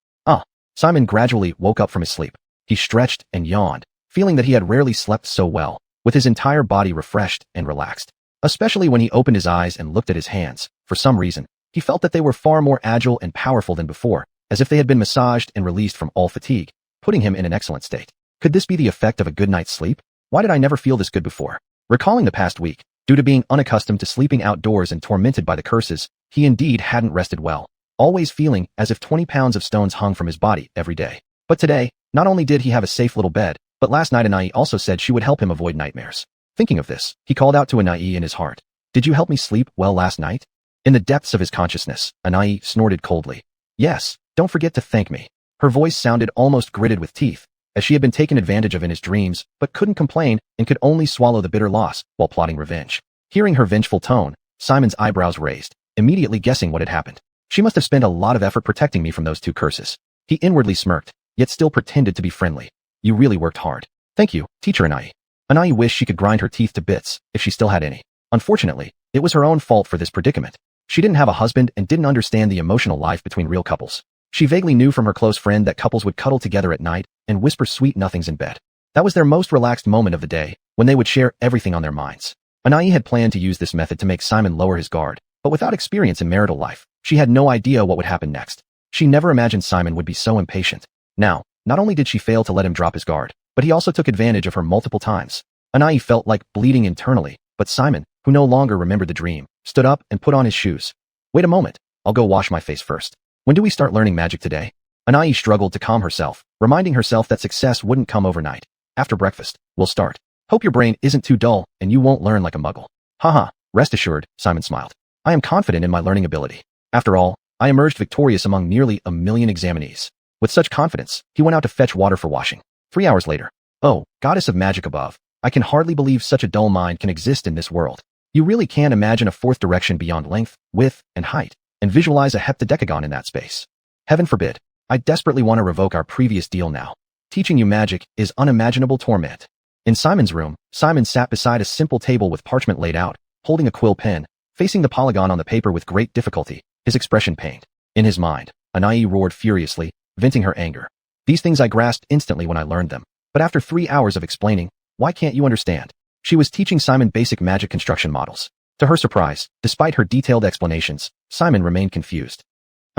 Simon gradually woke up from his sleep. He stretched and yawned, feeling that he had rarely slept so well, with his entire body refreshed and relaxed. Especially when he opened his eyes and looked at his hands. For some reason, he felt that they were far more agile and powerful than before, as if they had been massaged and released from all fatigue, putting him in an excellent state. Could this be the effect of a good night's sleep? Why did I never feel this good before? Recalling the past week, due to being unaccustomed to sleeping outdoors and tormented by the curses, he indeed hadn't rested well, always feeling as if 20 pounds of stones hung from his body every day. But today, not only did he have a safe little bed, but last night Anai also said she would help him avoid nightmares. Thinking of this, he called out to Anai in his heart. "Did you help me sleep well last night?" In the depths of his consciousness, Anai snorted coldly. "Yes, don't forget to thank me." Her voice sounded almost gritted with teeth, as she had been taken advantage of in his dreams, but couldn't complain and could only swallow the bitter loss while plotting revenge. Hearing her vengeful tone, Simon's eyebrows raised, immediately guessing what had happened. She must have spent a lot of effort protecting me from those two curses. He inwardly smirked, yet still pretended to be friendly. "You really worked hard. Thank you, teacher Anai." Anai wished she could grind her teeth to bits, if she still had any. Unfortunately, it was her own fault for this predicament. She didn't have a husband and didn't understand the emotional life between real couples. She vaguely knew from her close friend that couples would cuddle together at night and whisper sweet nothings in bed. That was their most relaxed moment of the day, when they would share everything on their minds. Anai had planned to use this method to make Simon lower his guard, but without experience in marital life, she had no idea what would happen next. She never imagined Simon would be so impatient. Now, not only did she fail to let him drop his guard, but he also took advantage of her multiple times. Anai felt like bleeding internally, but Simon, who no longer remembered the dream, stood up and put on his shoes. "Wait a moment, I'll go wash my face first. When do we start learning magic today?" Anai struggled to calm herself, reminding herself that success wouldn't come overnight. "After breakfast, we'll start. Hope your brain isn't too dull and you won't learn like a muggle." "Haha, rest assured," Simon smiled. "I am confident in my learning ability. After all, I emerged victorious among nearly 1,000,000 examinees." With such confidence, he went out to fetch water for washing. 3 hours later. "Oh, goddess of magic above, I can hardly believe such a dull mind can exist in this world. You really can imagine a fourth direction beyond length, width, and height, and visualize a heptadecagon in that space. Heaven forbid. I desperately want to revoke our previous deal now. Teaching you magic is unimaginable torment." In Simon's room, Simon sat beside a simple table with parchment laid out, holding a quill pen, facing the polygon on the paper with great difficulty, his expression pained. In his mind, Anai roared furiously, venting her anger. "These things I grasped instantly when I learned them, but after 3 hours of explaining, why can't you understand?" She was teaching Simon basic magic construction models. To her surprise, despite her detailed explanations, Simon remained confused.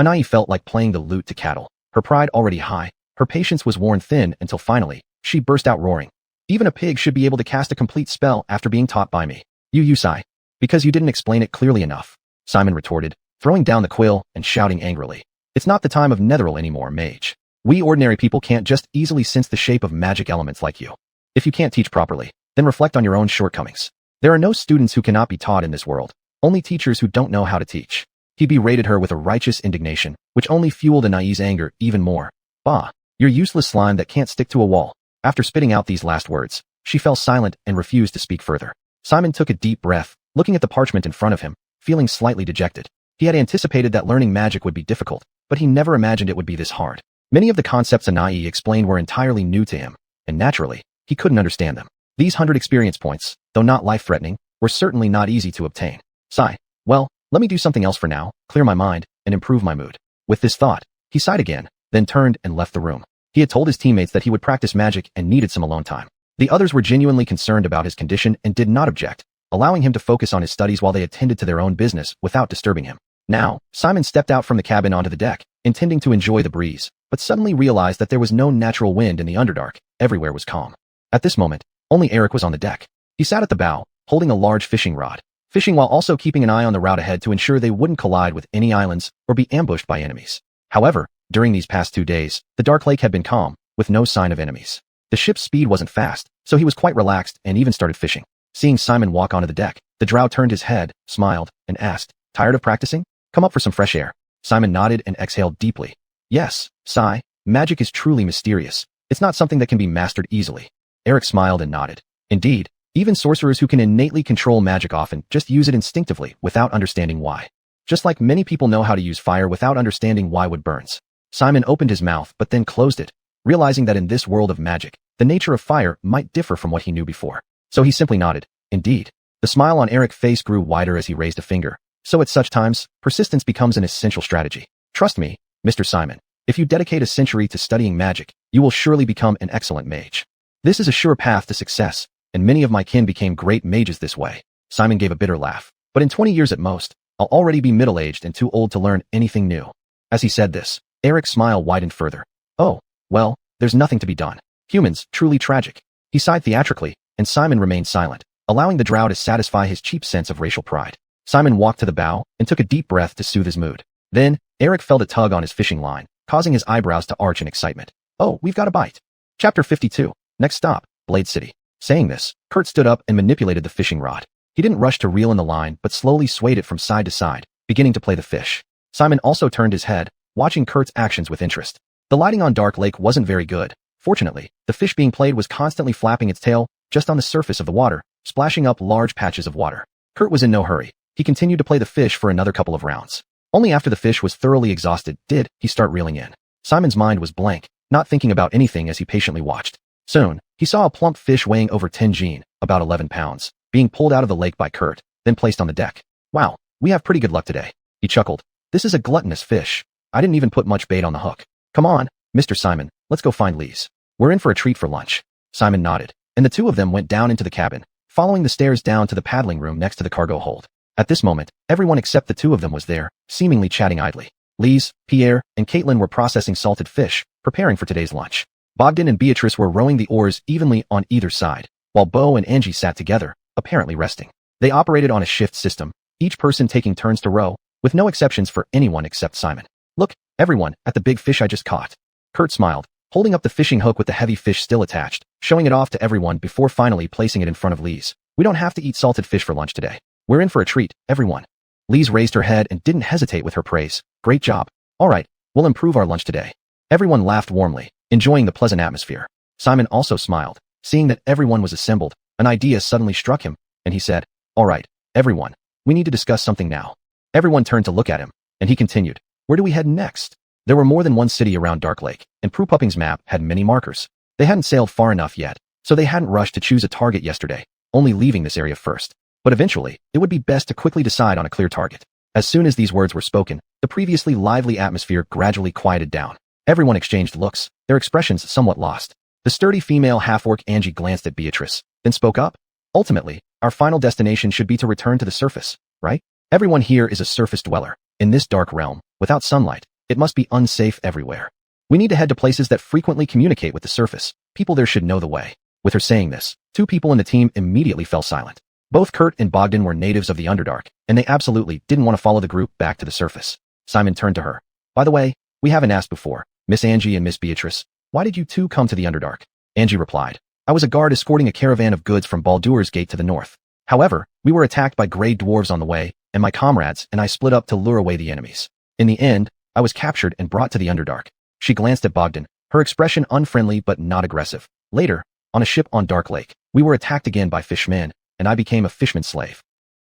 Anai felt like playing the lute to cattle, her pride already high, her patience was worn thin until finally, she burst out roaring. "Even a pig should be able to cast a complete spell after being taught by me. You sigh. Because you didn't explain it clearly enough," Simon retorted, throwing down the quill and shouting angrily. "It's not the time of Netheril anymore, mage. We ordinary people can't just easily sense the shape of magic elements like you. If you can't teach properly, then reflect on your own shortcomings. There are no students who cannot be taught in this world, only teachers who don't know how to teach. He berated her with a righteous indignation, which only fueled Anai's anger even more. Bah, you're useless slime that can't stick to a wall. After spitting out these last words, she fell silent and refused to speak further. Simon took a deep breath, looking at the parchment in front of him, feeling slightly dejected. He had anticipated that learning magic would be difficult, but he never imagined it would be this hard. Many of the concepts Anai explained were entirely new to him, and naturally, he couldn't understand them. These 100 experience points, though not life-threatening, were certainly not easy to obtain. Sigh. Well, let me do something else for now, clear my mind, and improve my mood. With this thought, he sighed again, then turned and left the room. He had told his teammates that he would practice magic and needed some alone time. The others were genuinely concerned about his condition and did not object, allowing him to focus on his studies while they attended to their own business without disturbing him. Now, Simon stepped out from the cabin onto the deck, intending to enjoy the breeze, but suddenly realized that there was no natural wind in the Underdark. Everywhere was calm. At this moment, only Eric was on the deck. He sat at the bow, holding a large fishing rod, fishing while also keeping an eye on the route ahead to ensure they wouldn't collide with any islands or be ambushed by enemies. However, during these past 2 days, the Dark Lake had been calm, with no sign of enemies. The ship's speed wasn't fast, so he was quite relaxed and even started fishing. Seeing Simon walk onto the deck, the drow turned his head, smiled, and asked, "Tired of practicing? Come up for some fresh air." Simon nodded and exhaled deeply. "Yes, sigh, magic is truly mysterious. It's not something that can be mastered easily." Eric smiled and nodded. Indeed, even sorcerers who can innately control magic often just use it instinctively without understanding why. Just like many people know how to use fire without understanding why wood burns. Simon opened his mouth but then closed it, realizing that in this world of magic, the nature of fire might differ from what he knew before. So he simply nodded. Indeed. The smile on Eric's face grew wider as he raised a finger. So at such times, persistence becomes an essential strategy. Trust me, Mr. Simon, if you dedicate a century to studying magic, you will surely become an excellent mage. This is a sure path to success, and many of my kin became great mages this way. Simon gave a bitter laugh. But in 20 years at most, I'll already be middle-aged and too old to learn anything new. As he said this, Eric's smile widened further. Oh, well, there's nothing to be done. Humans, truly tragic. He sighed theatrically, and Simon remained silent, allowing the drow to satisfy his cheap sense of racial pride. Simon walked to the bow and took a deep breath to soothe his mood. Then, Eric felt a tug on his fishing line, causing his eyebrows to arch in excitement. Oh, we've got a bite. Chapter 52. Next stop, Blade City. Saying this, Kurt stood up and manipulated the fishing rod. He didn't rush to reel in the line but slowly swayed it from side to side, beginning to play the fish. Simon also turned his head, watching Kurt's actions with interest. The lighting on Dark Lake wasn't very good. Fortunately, the fish being played was constantly flapping its tail, just on the surface of the water, splashing up large patches of water. Kurt was in no hurry. He continued to play the fish for another couple of rounds. Only after the fish was thoroughly exhausted did he start reeling in. Simon's mind was blank, not thinking about anything as he patiently watched. Soon, he saw a plump fish weighing over 10 gene, about 11 pounds, being pulled out of the lake by Kurt, then placed on the deck. Wow, we have pretty good luck today. He chuckled. This is a gluttonous fish. I didn't even put much bait on the hook. Come on, Mr. Simon, let's go find Lise. We're in for a treat for lunch. Simon nodded, and the two of them went down into the cabin, following the stairs down to the paddling room next to the cargo hold. At this moment, everyone except the two of them was there, seemingly chatting idly. Lise, Pierre, and Caitlin were processing salted fish, preparing for today's lunch. Bogdan and Beatrice were rowing the oars evenly on either side, while Bo and Angie sat together, apparently resting. They operated on a shift system, each person taking turns to row, with no exceptions for anyone except Simon. Look, everyone, at the big fish I just caught. Kurt smiled, holding up the fishing hook with the heavy fish still attached, showing it off to everyone before finally placing it in front of Lise. We don't have to eat salted fish for lunch today. We're in for a treat, everyone. Lise raised her head and didn't hesitate with her praise. Great job. All right, we'll improve our lunch today. Everyone laughed warmly, enjoying the pleasant atmosphere. Simon also smiled, seeing that everyone was assembled. An idea suddenly struck him, and he said, All right, everyone, we need to discuss something now. Everyone turned to look at him, and he continued, Where do we head next? There were more than one city around Dark Lake, and Prue Pupping's map had many markers. They hadn't sailed far enough yet, so they hadn't rushed to choose a target yesterday, only leaving this area first. But eventually, it would be best to quickly decide on a clear target. As soon as these words were spoken, the previously lively atmosphere gradually quieted down. Everyone exchanged looks, their expressions somewhat lost. The sturdy female half-orc Angie glanced at Beatrice, then spoke up. Ultimately, our final destination should be to return to the surface, right? Everyone here is a surface dweller. In this dark realm, without sunlight, it must be unsafe everywhere. We need to head to places that frequently communicate with the surface. People there should know the way. With her saying this, two people in the team immediately fell silent. Both Kurt and Bogdan were natives of the Underdark, and they absolutely didn't want to follow the group back to the surface. Simon turned to her. By the way, we haven't asked before, Miss Angie and Miss Beatrice, why did you two come to the Underdark? Angie replied. I was a guard escorting a caravan of goods from Baldur's Gate to the north. However, we were attacked by grey dwarves on the way, and my comrades and I split up to lure away the enemies. In the end, I was captured and brought to the Underdark. She glanced at Bogdan, her expression unfriendly but not aggressive. Later, on a ship on Dark Lake, we were attacked again by fishmen, and I became a fishman's slave.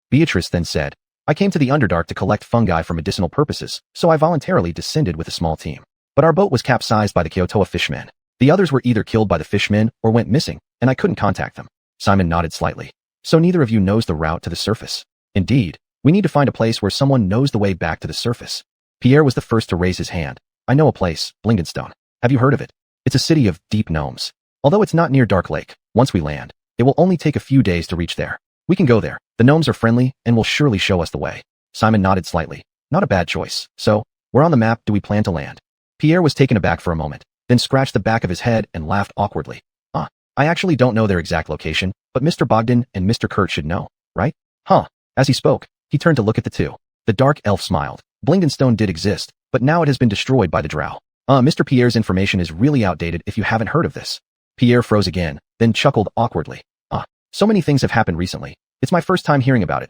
Beatrice then said, I came to the Underdark to collect fungi for medicinal purposes, so I voluntarily descended with a small team. But our boat was capsized by the Kyotoa fishmen. The others were either killed by the fishmen or went missing, and I couldn't contact them. Simon nodded slightly. So neither of you knows the route to the surface. Indeed, we need to find a place where someone knows the way back to the surface. Pierre was the first to raise his hand. I know a place, Blingenstone. Have you heard of it? It's a city of deep gnomes. Although it's not near Dark Lake, once we land, it will only take a few days to reach there. We can go there. The gnomes are friendly and will surely show us the way. Simon nodded slightly. Not a bad choice. So, where on the map do we plan to land? Pierre was taken aback for a moment, then scratched the back of his head and laughed awkwardly. I actually don't know their exact location, but Mr. Bogdan and Mr. Kurt should know, right? As he spoke, he turned to look at the two. The dark elf smiled. Blingenstone did exist, but now it has been destroyed by the drow. Mr. Pierre's information is really outdated if you haven't heard of this. Pierre froze again, then chuckled awkwardly. So many things have happened recently. It's my first time hearing about it,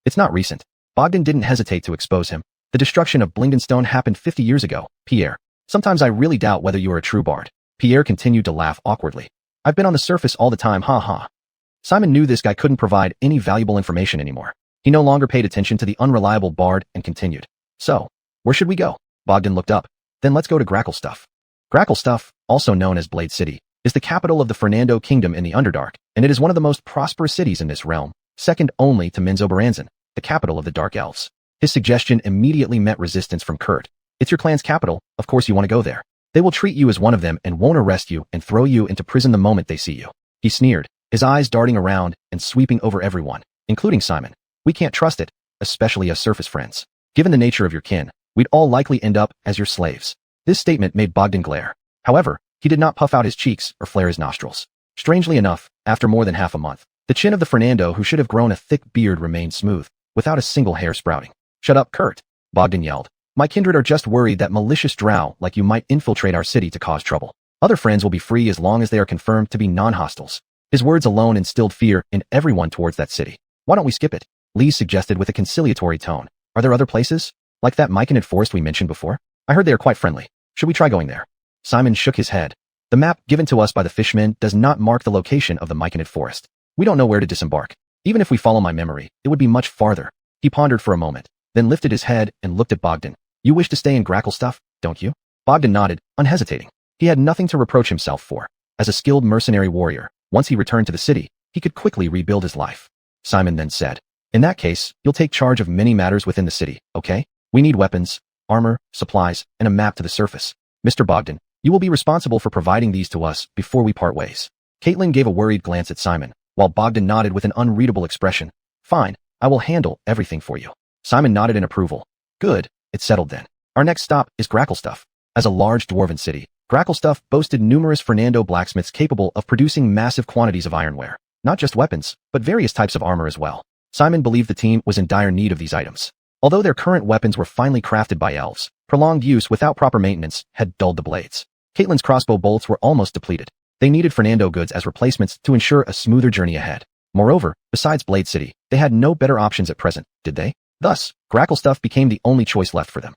It's not recent. Bogdan didn't hesitate to expose him. The destruction of Blingenstone happened 50 years ago, Pierre. Sometimes I really doubt whether you are a true bard. Pierre continued to laugh awkwardly. I've been on the surface all the time, Simon knew this guy couldn't provide any valuable information anymore. He no longer paid attention to the unreliable bard and continued. So, where should we go? Bogdan looked up. Then let's go to Gracklstuff. Gracklstuff, also known as Blade City, is the capital of the Fernando Kingdom in the Underdark, and it is one of the most prosperous cities in this realm, second only to Menzoberranzan, the capital of the Dark Elves. His suggestion immediately met resistance from Kurt. It's your clan's capital, of course you want to go there. They will treat you as one of them and won't arrest you and throw you into prison the moment they see you. He sneered, his eyes darting around and sweeping over everyone, including Simon. We can't trust it, especially as surface friends. Given the nature of your kin, we'd all likely end up as your slaves. This statement made Bogdan glare. However, he did not puff out his cheeks or flare his nostrils. Strangely enough, after more than half a month, the chin of the Fernando who should have grown a thick beard remained smooth, without a single hair sprouting. Shut up, Kurt, Bogdan yelled. My kindred are just worried that malicious drow like you might infiltrate our city to cause trouble. Other friends will be free as long as they are confirmed to be non-hostiles. His words alone instilled fear in everyone towards that city. Why don't we skip it? Lee suggested with a conciliatory tone. Are there other places? Like that Myconid forest we mentioned before? I heard they are quite friendly. Should we try going there? Simon shook his head. The map given to us by the fishmen does not mark the location of the Myconid forest. We don't know where to disembark. Even if we follow my memory, it would be much farther. He pondered for a moment, then lifted his head and looked at Bogdan. You wish to stay in Gracklstuff, don't you? Bogdan nodded, unhesitating. He had nothing to reproach himself for. As a skilled mercenary warrior, once he returned to the city, he could quickly rebuild his life. Simon then said, in that case, you'll take charge of many matters within the city, okay? We need weapons, armor, supplies, and a map to the surface. Mr. Bogdan, you will be responsible for providing these to us before we part ways. Caitlin gave a worried glance at Simon, while Bogdan nodded with an unreadable expression. Fine, I will handle everything for you. Simon nodded in approval. Good, it's settled then. Our next stop is Gracklstuff. As a large dwarven city, Gracklstuff boasted numerous Fernando blacksmiths capable of producing massive quantities of ironware. Not just weapons, but various types of armor as well. Simon believed the team was in dire need of these items. Although their current weapons were finely crafted by elves, prolonged use without proper maintenance had dulled the blades. Caitlin's crossbow bolts were almost depleted. They needed Fernando goods as replacements to ensure a smoother journey ahead. Moreover, besides Blade City, they had no better options at present, did they? Thus, Gracklstuff became the only choice left for them.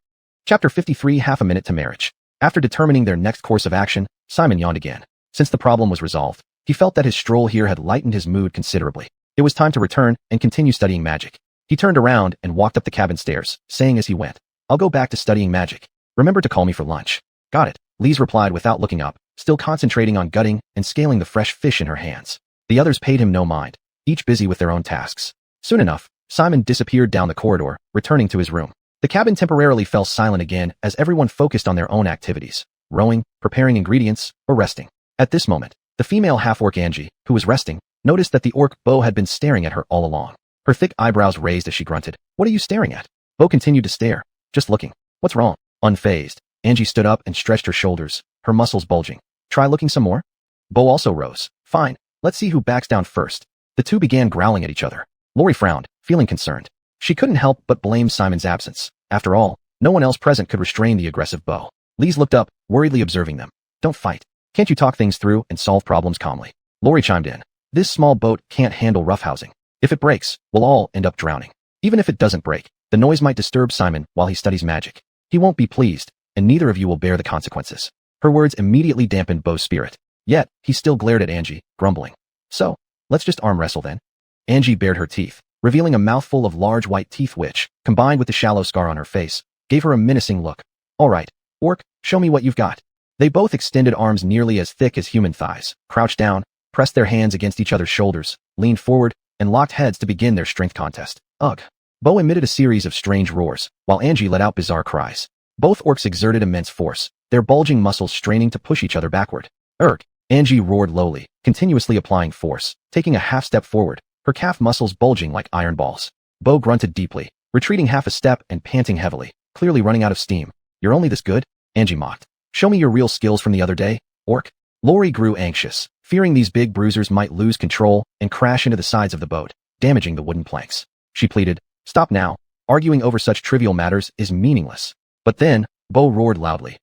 Chapter 53 Half a Minute to Marriage. After determining their next course of action, Simon yawned again. Since the problem was resolved, he felt that his stroll here had lightened his mood considerably. It was time to return and continue studying magic. He turned around and walked up the cabin stairs, saying as he went, I'll go back to studying magic. Remember to call me for lunch. Got it, Lise replied without looking up, still concentrating on gutting and scaling the fresh fish in her hands. The others paid him no mind, each busy with their own tasks. Soon enough, Simon disappeared down the corridor, returning to his room. The cabin temporarily fell silent again as everyone focused on their own activities, rowing, preparing ingredients, or resting. At this moment, the female half-orc Angie, who was resting, noticed that the orc Bo had been staring at her all along. Her thick eyebrows raised as she grunted. What are you staring at? Bo continued to stare, just looking. What's wrong? Unfazed, Angie stood up and stretched her shoulders, her muscles bulging. Try looking some more? Bo also rose. Fine, let's see who backs down first. The two began growling at each other. Lori frowned, feeling concerned. She couldn't help but blame Simon's absence. After all, no one else present could restrain the aggressive Bo. Lise looked up, worriedly observing them. Don't fight. Can't you talk things through and solve problems calmly? Lori chimed in. This small boat can't handle roughhousing. If it breaks, we'll all end up drowning. Even if it doesn't break, the noise might disturb Simon while he studies magic. He won't be pleased, and neither of you will bear the consequences. Her words immediately dampened Beau's spirit. Yet, he still glared at Angie, grumbling. So, let's just arm wrestle then. Angie bared her teeth, revealing a mouthful of large white teeth which, combined with the shallow scar on her face, gave her a menacing look. All right, orc, show me what you've got. They both extended arms nearly as thick as human thighs, crouched down, pressed their hands against each other's shoulders, leaned forward, and locked heads to begin their strength contest. Ugh. Beau emitted a series of strange roars, while Angie let out bizarre cries. Both orcs exerted immense force, their bulging muscles straining to push each other backward. Urgh. Angie roared lowly, continuously applying force, taking a half step forward, her calf muscles bulging like iron balls. Beau grunted deeply, retreating half a step and panting heavily, clearly running out of steam. You're only this good? Angie mocked. Show me your real skills from the other day, orc. Laurie grew anxious, fearing these big bruisers might lose control and crash into the sides of the boat, damaging the wooden planks. She pleaded, stop now. Arguing over such trivial matters is meaningless. But then, Beau roared loudly.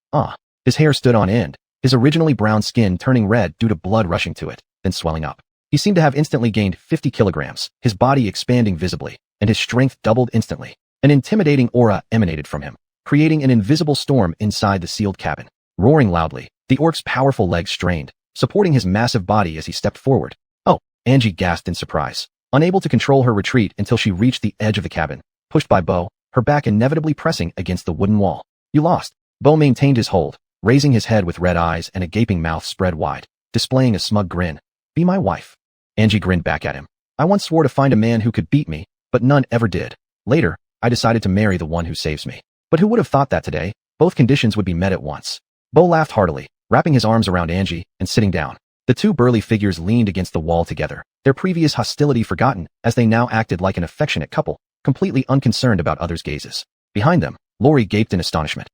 His hair stood on end, his originally brown skin turning red due to blood rushing to it, then swelling up. He seemed to have instantly gained 50 kilograms, his body expanding visibly, and his strength doubled instantly. An intimidating aura emanated from him, creating an invisible storm inside the sealed cabin. Roaring loudly, the orc's powerful legs strained, supporting his massive body as he stepped forward. Oh, Angie gasped in surprise, unable to control her retreat until she reached the edge of the cabin, pushed by Beau, her back inevitably pressing against the wooden wall. You lost. Beau maintained his hold, raising his head with red eyes and a gaping mouth spread wide, displaying a smug grin. Be my wife. Angie grinned back at him. I once swore to find a man who could beat me, but none ever did. Later, I decided to marry the one who saves me. But who would have thought that today, both conditions would be met at once? Beau laughed heartily, wrapping his arms around Angie and sitting down. The two burly figures leaned against the wall together, their previous hostility forgotten as they now acted like an affectionate couple, completely unconcerned about others' gazes. Behind them, Laurie gaped in astonishment.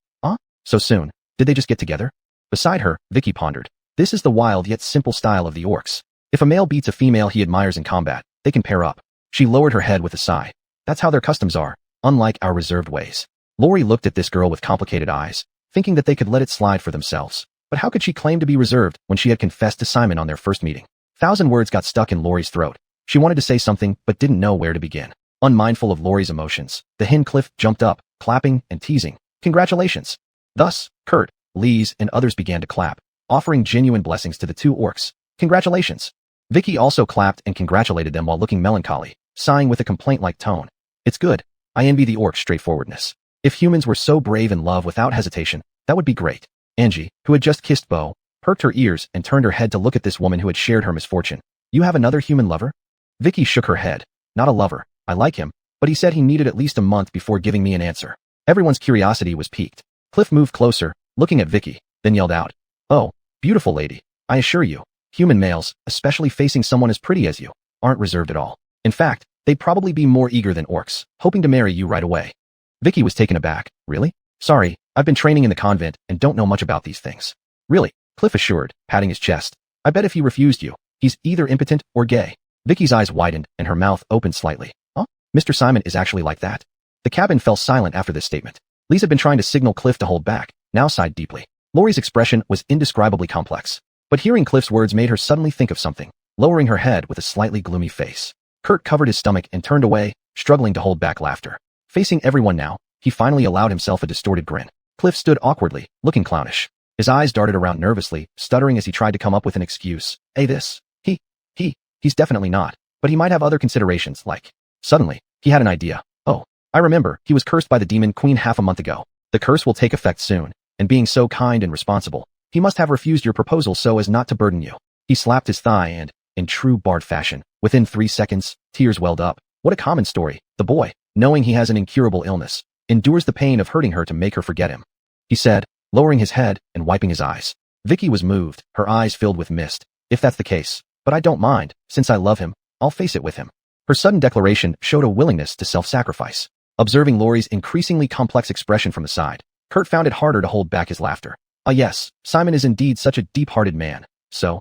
So soon? Did they just get together? Beside her, Vicky pondered. This is the wild yet simple style of the orcs. If a male beats a female he admires in combat, they can pair up. She lowered her head with a sigh. That's how their customs are, unlike our reserved ways. Laurie looked at this girl with complicated eyes, thinking that they could let it slide for themselves. But how could she claim to be reserved when she had confessed to Simon on their first meeting? 1,000 words got stuck in Laurie's throat. She wanted to say something, but didn't know where to begin. Unmindful of Laurie's emotions, the hen Cliff jumped up, clapping and teasing. Congratulations! Thus, Kurt, Lise, and others began to clap, offering genuine blessings to the two orcs. Congratulations! Vicky also clapped and congratulated them while looking melancholy, sighing with a complaint-like tone. It's good. I envy the orcs' straightforwardness. If humans were so brave in love without hesitation, that would be great. Angie, who had just kissed Beau, perked her ears and turned her head to look at this woman who had shared her misfortune. You have another human lover? Vicky shook her head. Not a lover. I like him, but he said he needed at least a month before giving me an answer. Everyone's curiosity was piqued. Cliff moved closer, looking at Vicky, then yelled out. Oh, beautiful lady. I assure you, human males, especially facing someone as pretty as you, aren't reserved at all. In fact, they'd probably be more eager than orcs, hoping to marry you right away. Vicky was taken aback. Really? Sorry, I've been training in the convent and don't know much about these things. Really? Cliff assured, patting his chest. I bet if he refused you, he's either impotent or gay. Vicky's eyes widened and her mouth opened slightly. Huh? Mr. Simon is actually like that? The cabin fell silent after this statement. Lise had been trying to signal Cliff to hold back, now sighed deeply. Laurie's expression was indescribably complex, but hearing Cliff's words made her suddenly think of something, lowering her head with a slightly gloomy face. Kurt covered his stomach and turned away, struggling to hold back laughter. Facing everyone now, he finally allowed himself a distorted grin. Cliff stood awkwardly, looking clownish. His eyes darted around nervously, stuttering as he tried to come up with an excuse. He's definitely not, but he might have other considerations, like... Suddenly, he had an idea. Oh, I remember, he was cursed by the demon queen half a month ago. The curse will take effect soon, and being so kind and responsible, he must have refused your proposal so as not to burden you. He slapped his thigh and, in true bard fashion, within 3 seconds, tears welled up. What a common story. The boy, knowing he has an incurable illness, endures the pain of hurting her to make her forget him. He said, lowering his head and wiping his eyes. Vicky was moved, her eyes filled with mist. If that's the case, but I don't mind, since I love him, I'll face it with him. Her sudden declaration showed a willingness to self-sacrifice. Observing Laurie's increasingly complex expression from the side, Kurt found it harder to hold back his laughter. Ah yes, Simon is indeed such a deep-hearted man. So,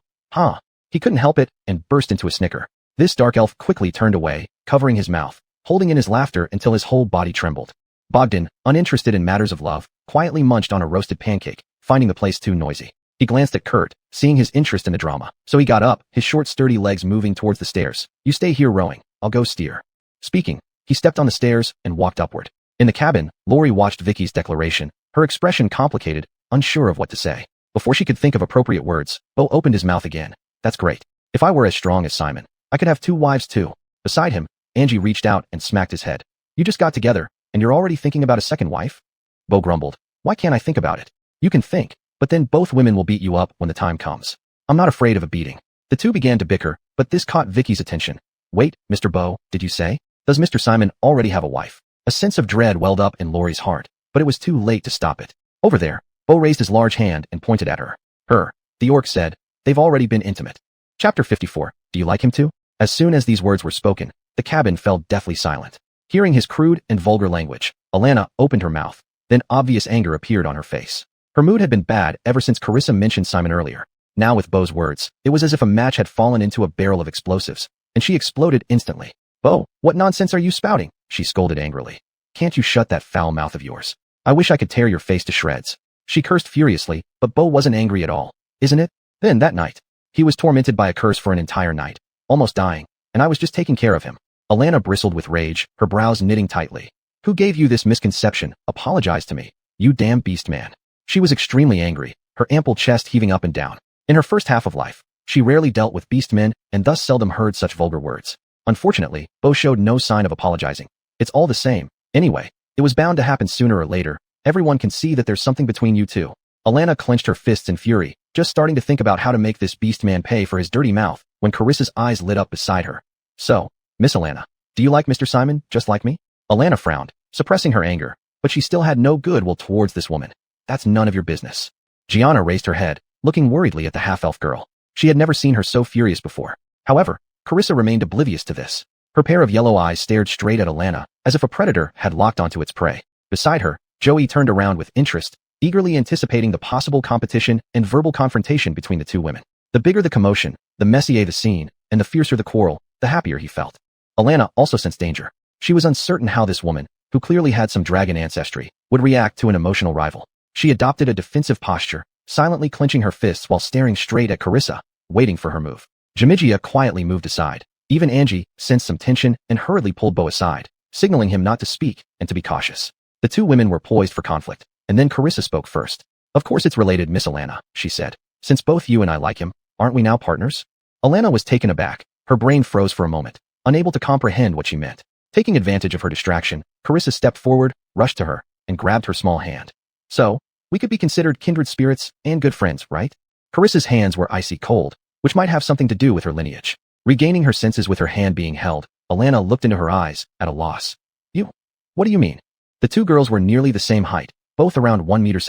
he couldn't help it and burst into a snicker. This dark elf quickly turned away, covering his mouth, holding in his laughter until his whole body trembled. Bogdan, uninterested in matters of love, quietly munched on a roasted pancake, finding the place too noisy. He glanced at Kurt, seeing his interest in the drama, so he got up, his short sturdy legs moving towards the stairs. You stay here rowing, I'll go steer. Speaking, He stepped on the stairs and walked upward. In the cabin, Lori watched Vicky's declaration, her expression complicated, unsure of what to say. Before she could think of appropriate words, Bo opened his mouth again. That's great. If I were as strong as Simon, I could have 2 wives too. Beside him, Angie reached out and smacked his head. You just got together, and you're already thinking about a second wife? Bo grumbled. Why can't I think about it? You can think, but then both women will beat you up when the time comes. I'm not afraid of a beating. The two began to bicker, but this caught Vicky's attention. Wait, Mr. Bo, did you say? Does Mr. Simon already have a wife? A sense of dread welled up in Lori's heart, but it was too late to stop it. Over there, Bo raised his large hand and pointed at her. Her, the orc said, they've already been intimate. Chapter 54, do you like him too? As soon as these words were spoken, the cabin fell deathly silent. Hearing his crude and vulgar language, Alana opened her mouth, then obvious anger appeared on her face. Her mood had been bad ever since Carissa mentioned Simon earlier. Now with Bo's words, it was as if a match had fallen into a barrel of explosives, and she exploded instantly. Bo, what nonsense are you spouting? She scolded angrily. Can't you shut that foul mouth of yours? I wish I could tear your face to shreds. She cursed furiously, but Bo wasn't angry at all. Isn't it? Then that night, he was tormented by a curse for an entire night, almost dying, and I was just taking care of him. Alana bristled with rage, her brows knitting tightly. Who gave you this misconception? Apologize to me. You damn beast man. She was extremely angry, her ample chest heaving up and down. In her first half of life, she rarely dealt with beast men and thus seldom heard such vulgar words. Unfortunately, Bo showed no sign of apologizing. It's all the same. Anyway, it was bound to happen sooner or later. Everyone can see that there's something between you two. Alana clenched her fists in fury, just starting to think about how to make this beast man pay for his dirty mouth, when Carissa's eyes lit up beside her. So, Miss Alana, do you like Mr. Simon, just like me? Alana frowned, suppressing her anger, but she still had no goodwill towards this woman. That's none of your business. Gianna raised her head, looking worriedly at the half-elf girl. She had never seen her so furious before. However, Carissa remained oblivious to this. Her pair of yellow eyes stared straight at Alana, as if a predator had locked onto its prey. Beside her, Joey turned around with interest, eagerly anticipating the possible competition and verbal confrontation between the two women. The bigger the commotion, the messier the scene, and the fiercer the quarrel, the happier he felt. Alana also sensed danger. She was uncertain how this woman, who clearly had some dragon ancestry, would react to an emotional rival. She adopted a defensive posture, silently clenching her fists while staring straight at Carissa, waiting for her move. Jamigia quietly moved aside. Even Angie sensed some tension and hurriedly pulled Bo aside, signaling him not to speak and to be cautious. The two women were poised for conflict, and then Carissa spoke first. Of course it's related, Miss Alana, she said. Since both you and I like him, aren't we now partners? Alana was taken aback. Her brain froze for a moment, unable to comprehend what she meant. Taking advantage of her distraction, Carissa stepped forward, rushed to her, and grabbed her small hand. So, we could be considered kindred spirits and good friends, right? Carissa's hands were icy cold, which might have something to do with her lineage. Regaining her senses with her hand being held, Alana looked into her eyes, at a loss. You? What do you mean? The two girls were nearly the same height, both around 1.70 meters.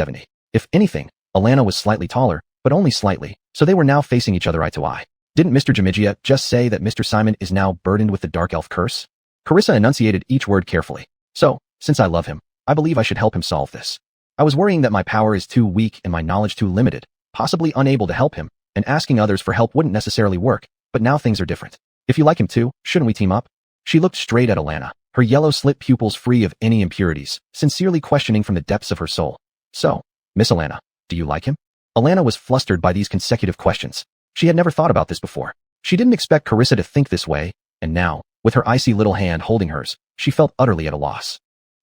If anything, Alana was slightly taller, but only slightly, so they were now facing each other eye to eye. Didn't Mr. Jamigia just say that Mr. Simon is now burdened with the dark elf curse? Carissa enunciated each word carefully. So, since I love him, I believe I should help him solve this. I was worrying that my power is too weak and my knowledge too limited, possibly unable to help him, and asking others for help wouldn't necessarily work, but now things are different. If you like him too, shouldn't we team up? She looked straight at Alana, her yellow slit pupils free of any impurities, sincerely questioning from the depths of her soul. So, Miss Alana, do you like him? Alana was flustered by these consecutive questions. She had never thought about this before. She didn't expect Carissa to think this way, and now, with her icy little hand holding hers, she felt utterly at a loss.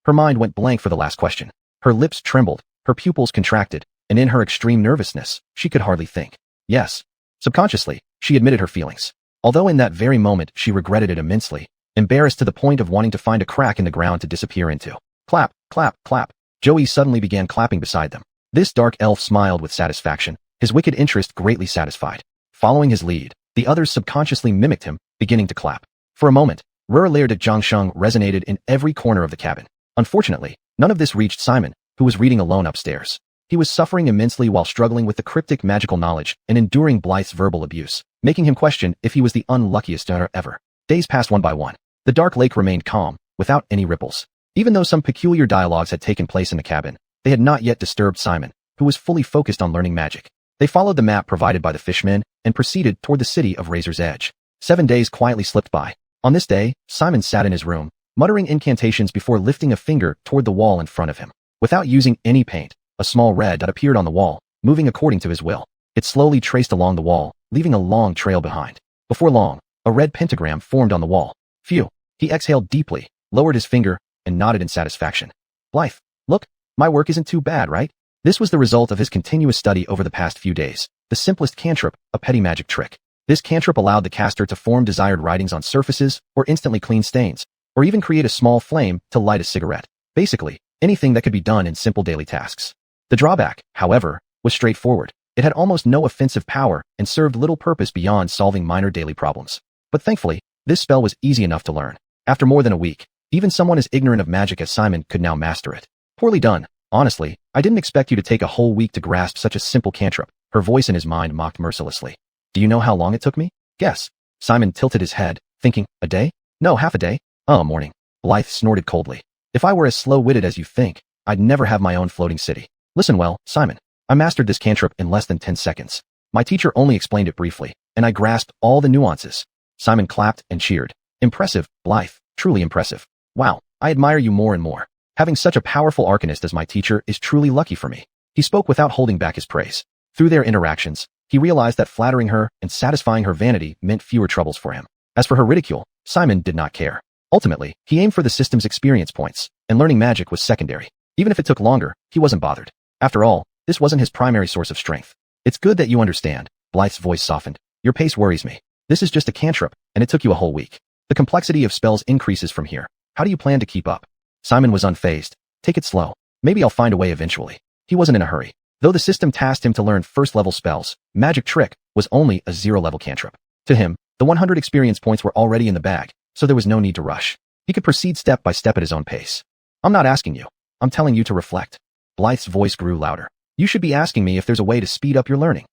Her mind went blank for the last question. Her lips trembled, her pupils contracted, and in her extreme nervousness, she could hardly think. Yes. Subconsciously, she admitted her feelings. Although in that very moment she regretted it immensely, embarrassed to the point of wanting to find a crack in the ground to disappear into. Clap, clap, clap. Joey suddenly began clapping beside them. This dark elf smiled with satisfaction, his wicked interest greatly satisfied. Following his lead, the others subconsciously mimicked him, beginning to clap. For a moment, Lair de Zhangsheng resonated in every corner of the cabin. Unfortunately, none of this reached Simon, who was reading alone upstairs. He was suffering immensely while struggling with the cryptic magical knowledge and enduring Blythe's verbal abuse, making him question if he was the unluckiest daughter ever. Days passed one by one. The dark lake remained calm, without any ripples. Even though some peculiar dialogues had taken place in the cabin, they had not yet disturbed Simon, who was fully focused on learning magic. They followed the map provided by the fishmen and proceeded toward the city of Razor's Edge. 7 days quietly slipped by. On this day, Simon sat in his room, muttering incantations before lifting a finger toward the wall in front of him. Without using any paint, a small red dot appeared on the wall, moving according to his will. It slowly traced along the wall, leaving a long trail behind. Before long, a red pentagram formed on the wall. Phew! He exhaled deeply, lowered his finger, and nodded in satisfaction. Blythe, look, my work isn't too bad, right? This was the result of his continuous study over the past few days. The simplest cantrip, a petty magic trick. This cantrip allowed the caster to form desired writings on surfaces, or instantly clean stains, or even create a small flame to light a cigarette. Basically, anything that could be done in simple daily tasks. The drawback, however, was straightforward. It had almost no offensive power and served little purpose beyond solving minor daily problems. But thankfully, this spell was easy enough to learn. After more than a week, even someone as ignorant of magic as Simon could now master it. Poorly done. Honestly, I didn't expect you to take a whole week to grasp such a simple cantrip. Her voice in his mind mocked mercilessly. Do you know how long it took me? Guess. Simon tilted his head, thinking, a day? No, half a day. Oh, morning. Blythe snorted coldly. If I were as slow-witted as you think, I'd never have my own floating city. Listen well, Simon. I mastered this cantrip in less than 10 seconds. My teacher only explained it briefly, and I grasped all the nuances. Simon clapped and cheered. Impressive, Blythe. Truly impressive. Wow, I admire you more and more. Having such a powerful arcanist as my teacher is truly lucky for me. He spoke without holding back his praise. Through their interactions, he realized that flattering her and satisfying her vanity meant fewer troubles for him. As for her ridicule, Simon did not care. Ultimately, he aimed for the system's experience points, and learning magic was secondary. Even if it took longer, he wasn't bothered. After all, this wasn't his primary source of strength. It's good that you understand. Blythe's voice softened. Your pace worries me. This is just a cantrip, and it took you a whole week. The complexity of spells increases from here. How do you plan to keep up? Simon was unfazed. Take it slow. Maybe I'll find a way eventually. He wasn't in a hurry. Though the system tasked him to learn first-level spells, Magic Trick was only a 0-level cantrip. To him, the 100 experience points were already in the bag, so there was no need to rush. He could proceed step by step at his own pace. I'm not asking you. I'm telling you to reflect. Blythe's voice grew louder. You should be asking me if there's a way to speed up your learning.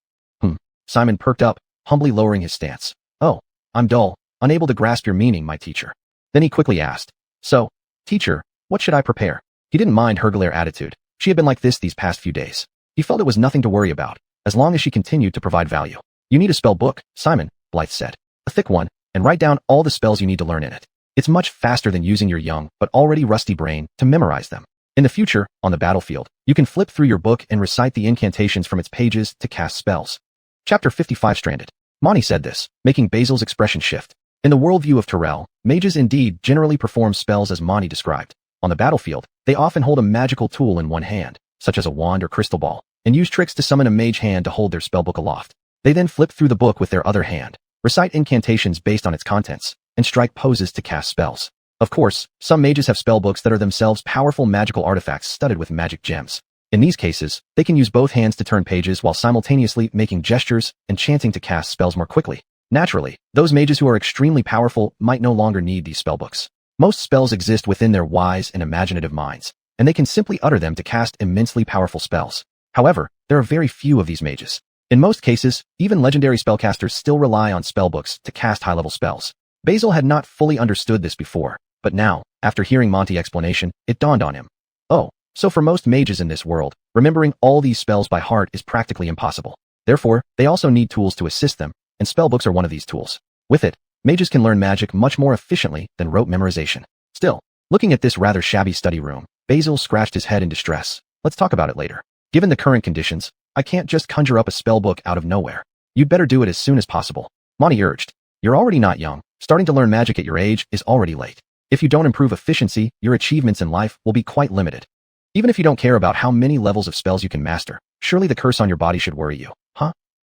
Simon perked up, humbly lowering his stance. Oh, I'm dull, unable to grasp your meaning, my teacher. Then he quickly asked. So, teacher, what should I prepare? He didn't mind her glare attitude. She had been like this these past few days. He felt it was nothing to worry about, as long as she continued to provide value. You need a spell book, Simon, Blythe said. A thick one, and write down all the spells you need to learn in it. It's much faster than using your young, but already rusty brain to memorize them. In the future, on the battlefield, you can flip through your book and recite the incantations from its pages to cast spells. Chapter 55 Stranded. Monty said this, making Basil's expression shift. In the worldview of Tyrell, mages indeed generally perform spells as Monty described. On the battlefield, they often hold a magical tool in one hand, such as a wand or crystal ball, and use tricks to summon a mage hand to hold their spellbook aloft. They then flip through the book with their other hand, recite incantations based on its contents, and strike poses to cast spells. Of course, some mages have spellbooks that are themselves powerful magical artifacts studded with magic gems. In these cases, they can use both hands to turn pages while simultaneously making gestures and chanting to cast spells more quickly. Naturally, those mages who are extremely powerful might no longer need these spellbooks. Most spells exist within their wise and imaginative minds, and they can simply utter them to cast immensely powerful spells. However, there are very few of these mages. In most cases, even legendary spellcasters still rely on spellbooks to cast high-level spells. Basil had not fully understood this before, but now, after hearing Monty's explanation, it dawned on him. Oh, so for most mages in this world, remembering all these spells by heart is practically impossible. Therefore, they also need tools to assist them, and spellbooks are one of these tools. With it, mages can learn magic much more efficiently than rote memorization. Still, looking at this rather shabby study room, Basil scratched his head in distress. Let's talk about it later. Given the current conditions, I can't just conjure up a spellbook out of nowhere. You'd better do it as soon as possible. Monty urged. You're already not young. Starting to learn magic at your age is already late. If you don't improve efficiency, your achievements in life will be quite limited. Even if you don't care about how many levels of spells you can master, surely the curse on your body should worry you, huh?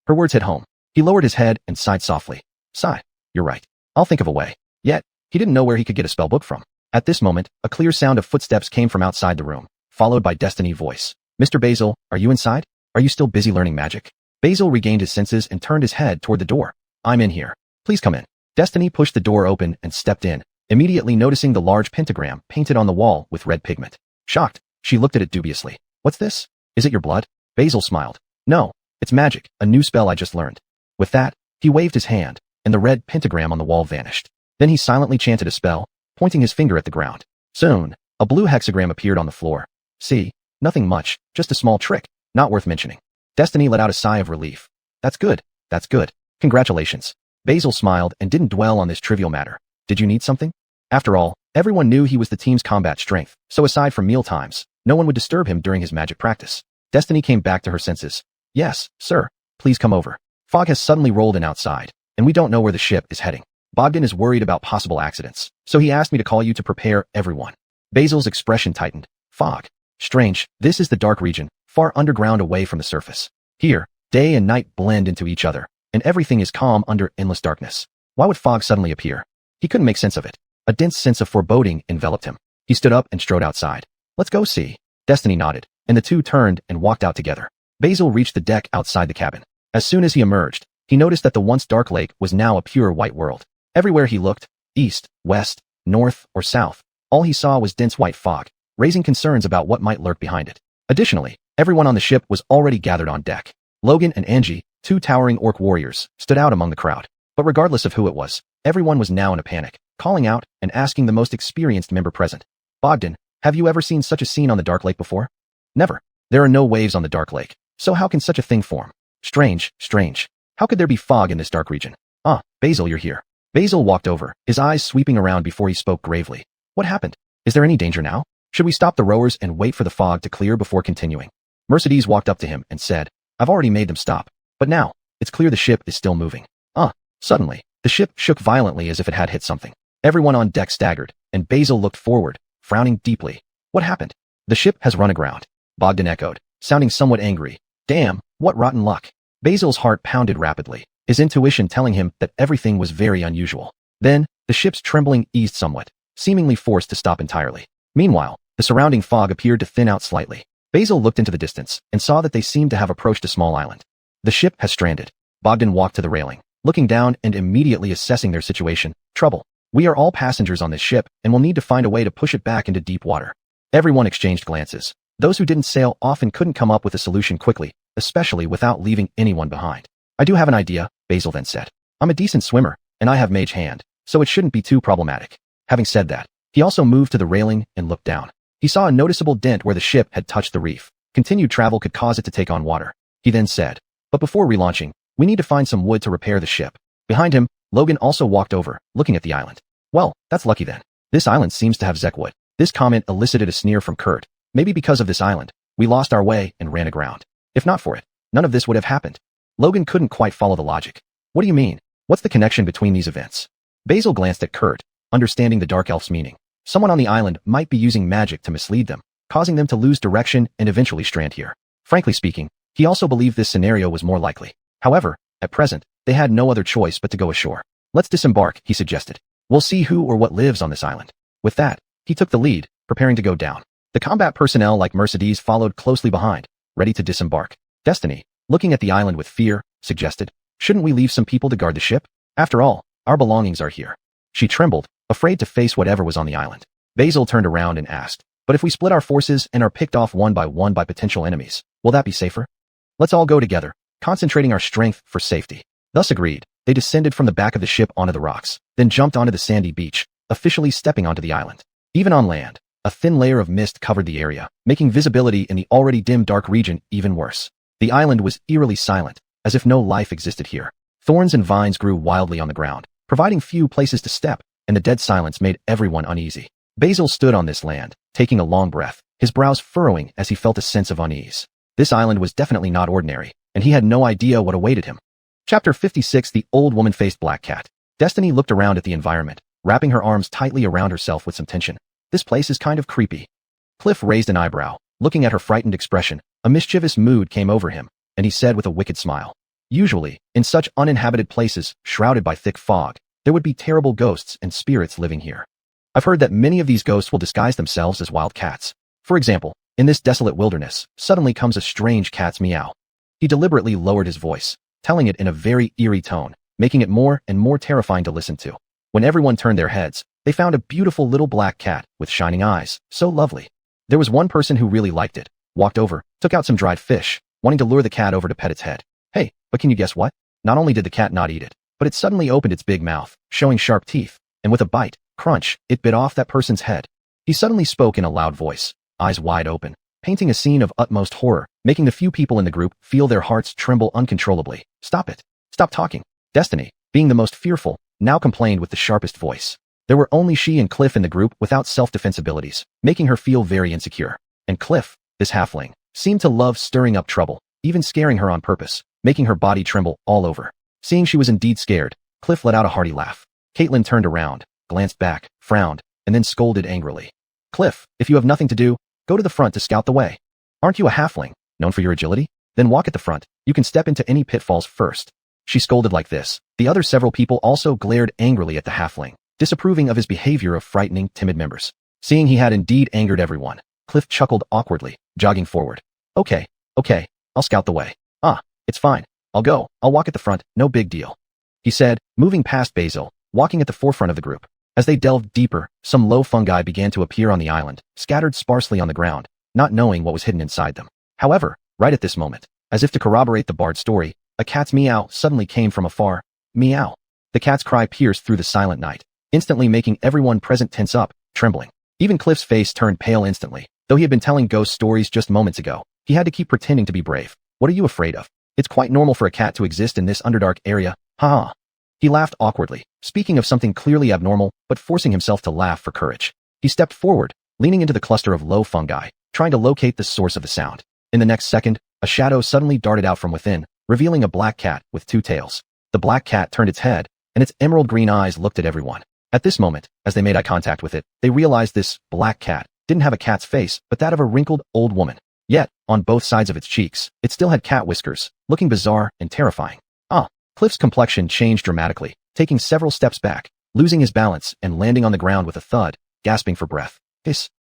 Her words hit home. He lowered his head and sighed softly. Sigh. You're right. I'll think of a way. Yet, he didn't know where he could get a spellbook from. At this moment, a clear sound of footsteps came from outside the room, followed by Destiny's voice. Mr. Basil, are you inside? Are you still busy learning magic? Basil regained his senses and turned his head toward the door. I'm in here. Please come in. Destiny pushed the door open and stepped in, immediately noticing the large pentagram painted on the wall with red pigment. Shocked, she looked at it dubiously. What's this? Is it your blood? Basil smiled. No, it's magic, a new spell I just learned. With that, he waved his hand, and the red pentagram on the wall vanished. Then he silently chanted a spell, pointing his finger at the ground. Soon, a blue hexagram appeared on the floor. See, nothing much, just a small trick, not worth mentioning. Destiny let out a sigh of relief. That's good, that's good. Congratulations. Basil smiled and didn't dwell on this trivial matter. Did you need something? After all, everyone knew he was the team's combat strength, so aside from meal times, no one would disturb him during his magic practice. Destiny came back to her senses. Yes, sir. Please come over. Fog has suddenly rolled in outside, and we don't know where the ship is heading. Bogdan is worried about possible accidents, so he asked me to call you to prepare everyone. Basil's expression tightened. Fog. Strange, this is the dark region, far underground away from the surface. Here, day and night blend into each other, and everything is calm under endless darkness. Why would fog suddenly appear? He couldn't make sense of it. A dense sense of foreboding enveloped him. He stood up and strode outside. Let's go see. Destiny nodded, and the two turned and walked out together. Basil reached the deck outside the cabin. As soon as he emerged, he noticed that the once dark lake was now a pure white world. Everywhere he looked, east, west, north, or south, all he saw was dense white fog, raising concerns about what might lurk behind it. Additionally, everyone on the ship was already gathered on deck. Logan and Angie, two towering orc warriors, stood out among the crowd. But regardless of who it was, everyone was now in a panic, calling out and asking the most experienced member present. Bogdan, have you ever seen such a scene on the Dark Lake before? Never. There are no waves on the Dark Lake, so how can such a thing form? Strange, strange. How could there be fog in this dark region? Ah, Basil, you're here. Basil walked over, his eyes sweeping around before he spoke gravely. What happened? Is there any danger now? Should we stop the rowers and wait for the fog to clear before continuing? Mercedes walked up to him and said, I've already made them stop. But now, it's clear the ship is still moving. Suddenly, the ship shook violently as if it had hit something. Everyone on deck staggered, and Basil looked forward, frowning deeply. What happened? The ship has run aground. Bogdan echoed, sounding somewhat angry. Damn, what rotten luck. Basil's heart pounded rapidly, his intuition telling him that everything was very unusual. Then, the ship's trembling eased somewhat, seemingly forced to stop entirely. Meanwhile, the surrounding fog appeared to thin out slightly. Basil looked into the distance and saw that they seemed to have approached a small island. The ship has stranded. Bogdan walked to the railing, looking down and immediately assessing their situation. Trouble. We are all passengers on this ship and will need to find a way to push it back into deep water. Everyone exchanged glances. Those who didn't sail often couldn't come up with a solution quickly, especially without leaving anyone behind. I do have an idea, Basil then said. I'm a decent swimmer, and I have mage hand, so it shouldn't be too problematic. Having said that, he also moved to the railing and looked down. He saw a noticeable dent where the ship had touched the reef. Continued travel could cause it to take on water. He then said, but before relaunching, we need to find some wood to repair the ship. Behind him, Logan also walked over, looking at the island. Well, that's lucky then. This island seems to have Zekwood. This comment elicited a sneer from Kurt. Maybe because of this island, we lost our way and ran aground. If not for it, none of this would have happened. Logan couldn't quite follow the logic. What do you mean? What's the connection between these events? Basil glanced at Kurt, understanding the dark elf's meaning. Someone on the island might be using magic to mislead them, causing them to lose direction and eventually strand here. Frankly speaking, he also believed this scenario was more likely. However, at present, they had no other choice but to go ashore. Let's disembark, he suggested. We'll see who or what lives on this island. With that, he took the lead, preparing to go down. The combat personnel like Mercedes followed closely behind, ready to disembark. Destiny, looking at the island with fear, suggested, shouldn't we leave some people to guard the ship? After all, our belongings are here. She trembled, afraid to face whatever was on the island. Basil turned around and asked, but if we split our forces and are picked off one by potential enemies, will that be safer? Let's all go together, concentrating our strength for safety. Thus agreed, they descended from the back of the ship onto the rocks, then jumped onto the sandy beach, officially stepping onto the island. Even on land, a thin layer of mist covered the area, making visibility in the already dim dark region even worse. The island was eerily silent, as if no life existed here. Thorns and vines grew wildly on the ground, providing few places to step, and the dead silence made everyone uneasy. Basil stood on this land, taking a long breath, his brows furrowing as he felt a sense of unease. This island was definitely not ordinary, and he had no idea what awaited him. Chapter 56. The old woman-faced black cat. Destiny looked around at the environment, wrapping her arms tightly around herself with some tension. This place is kind of creepy. Cliff raised an eyebrow, looking at her frightened expression. A mischievous mood came over him, and he said with a wicked smile, usually, in such uninhabited places, shrouded by thick fog, there would be terrible ghosts and spirits living here. I've heard that many of these ghosts will disguise themselves as wild cats. For example, in this desolate wilderness, suddenly comes a strange cat's meow. He deliberately lowered his voice, telling it in a very eerie tone, making it more and more terrifying to listen to. When everyone turned their heads, they found a beautiful little black cat with shining eyes, so lovely. There was one person who really liked it, walked over, took out some dried fish, wanting to lure the cat over to pet its head. Hey, but can you guess what? Not only did the cat not eat it, but it suddenly opened its big mouth, showing sharp teeth, and with a bite, crunch, it bit off that person's head. He suddenly spoke in a loud voice, eyes wide open, painting a scene of utmost horror, making the few people in the group feel their hearts tremble uncontrollably. Stop it. Stop talking. Destiny, being the most fearful, now complained with the sharpest voice. There were only she and Cliff in the group without self-defense abilities, making her feel very insecure. And Cliff, this halfling, seemed to love stirring up trouble, even scaring her on purpose, making her body tremble all over. Seeing she was indeed scared, Cliff let out a hearty laugh. Caitlin turned around, glanced back, frowned, and then scolded angrily. Cliff, if you have nothing to do, go to the front to scout the way. Aren't you a halfling, known for your agility? Then walk at the front. You can step into any pitfalls first. She scolded like this. The other several people also glared angrily at the halfling, disapproving of his behavior of frightening, timid members. Seeing he had indeed angered everyone, Cliff chuckled awkwardly, jogging forward. Okay, I'll scout the way. It's fine. I'll walk at the front, no big deal. He said, moving past Basil, walking at the forefront of the group. As they delved deeper, some low fungi began to appear on the island, scattered sparsely on the ground, not knowing what was hidden inside them. However, right at this moment, as if to corroborate the bard's story, a cat's meow suddenly came from afar. Meow. The cat's cry pierced through the silent night, instantly making everyone present tense up, trembling. Even Cliff's face turned pale instantly. Though he had been telling ghost stories just moments ago, he had to keep pretending to be brave. What are you afraid of? It's quite normal for a cat to exist in this underdark area. Ha. He laughed awkwardly, speaking of something clearly abnormal, but forcing himself to laugh for courage. He stepped forward, leaning into the cluster of low fungi, trying to locate the source of the sound. In the next second, a shadow suddenly darted out from within, revealing a black cat with two tails. The black cat turned its head, and its emerald green eyes looked at everyone. At this moment, as they made eye contact with it, they realized this black cat didn't have a cat's face, but that of a wrinkled old woman. Yet, on both sides of its cheeks, it still had cat whiskers, looking bizarre and terrifying. Cliff's complexion changed dramatically, taking several steps back, losing his balance and landing on the ground with a thud, gasping for breath.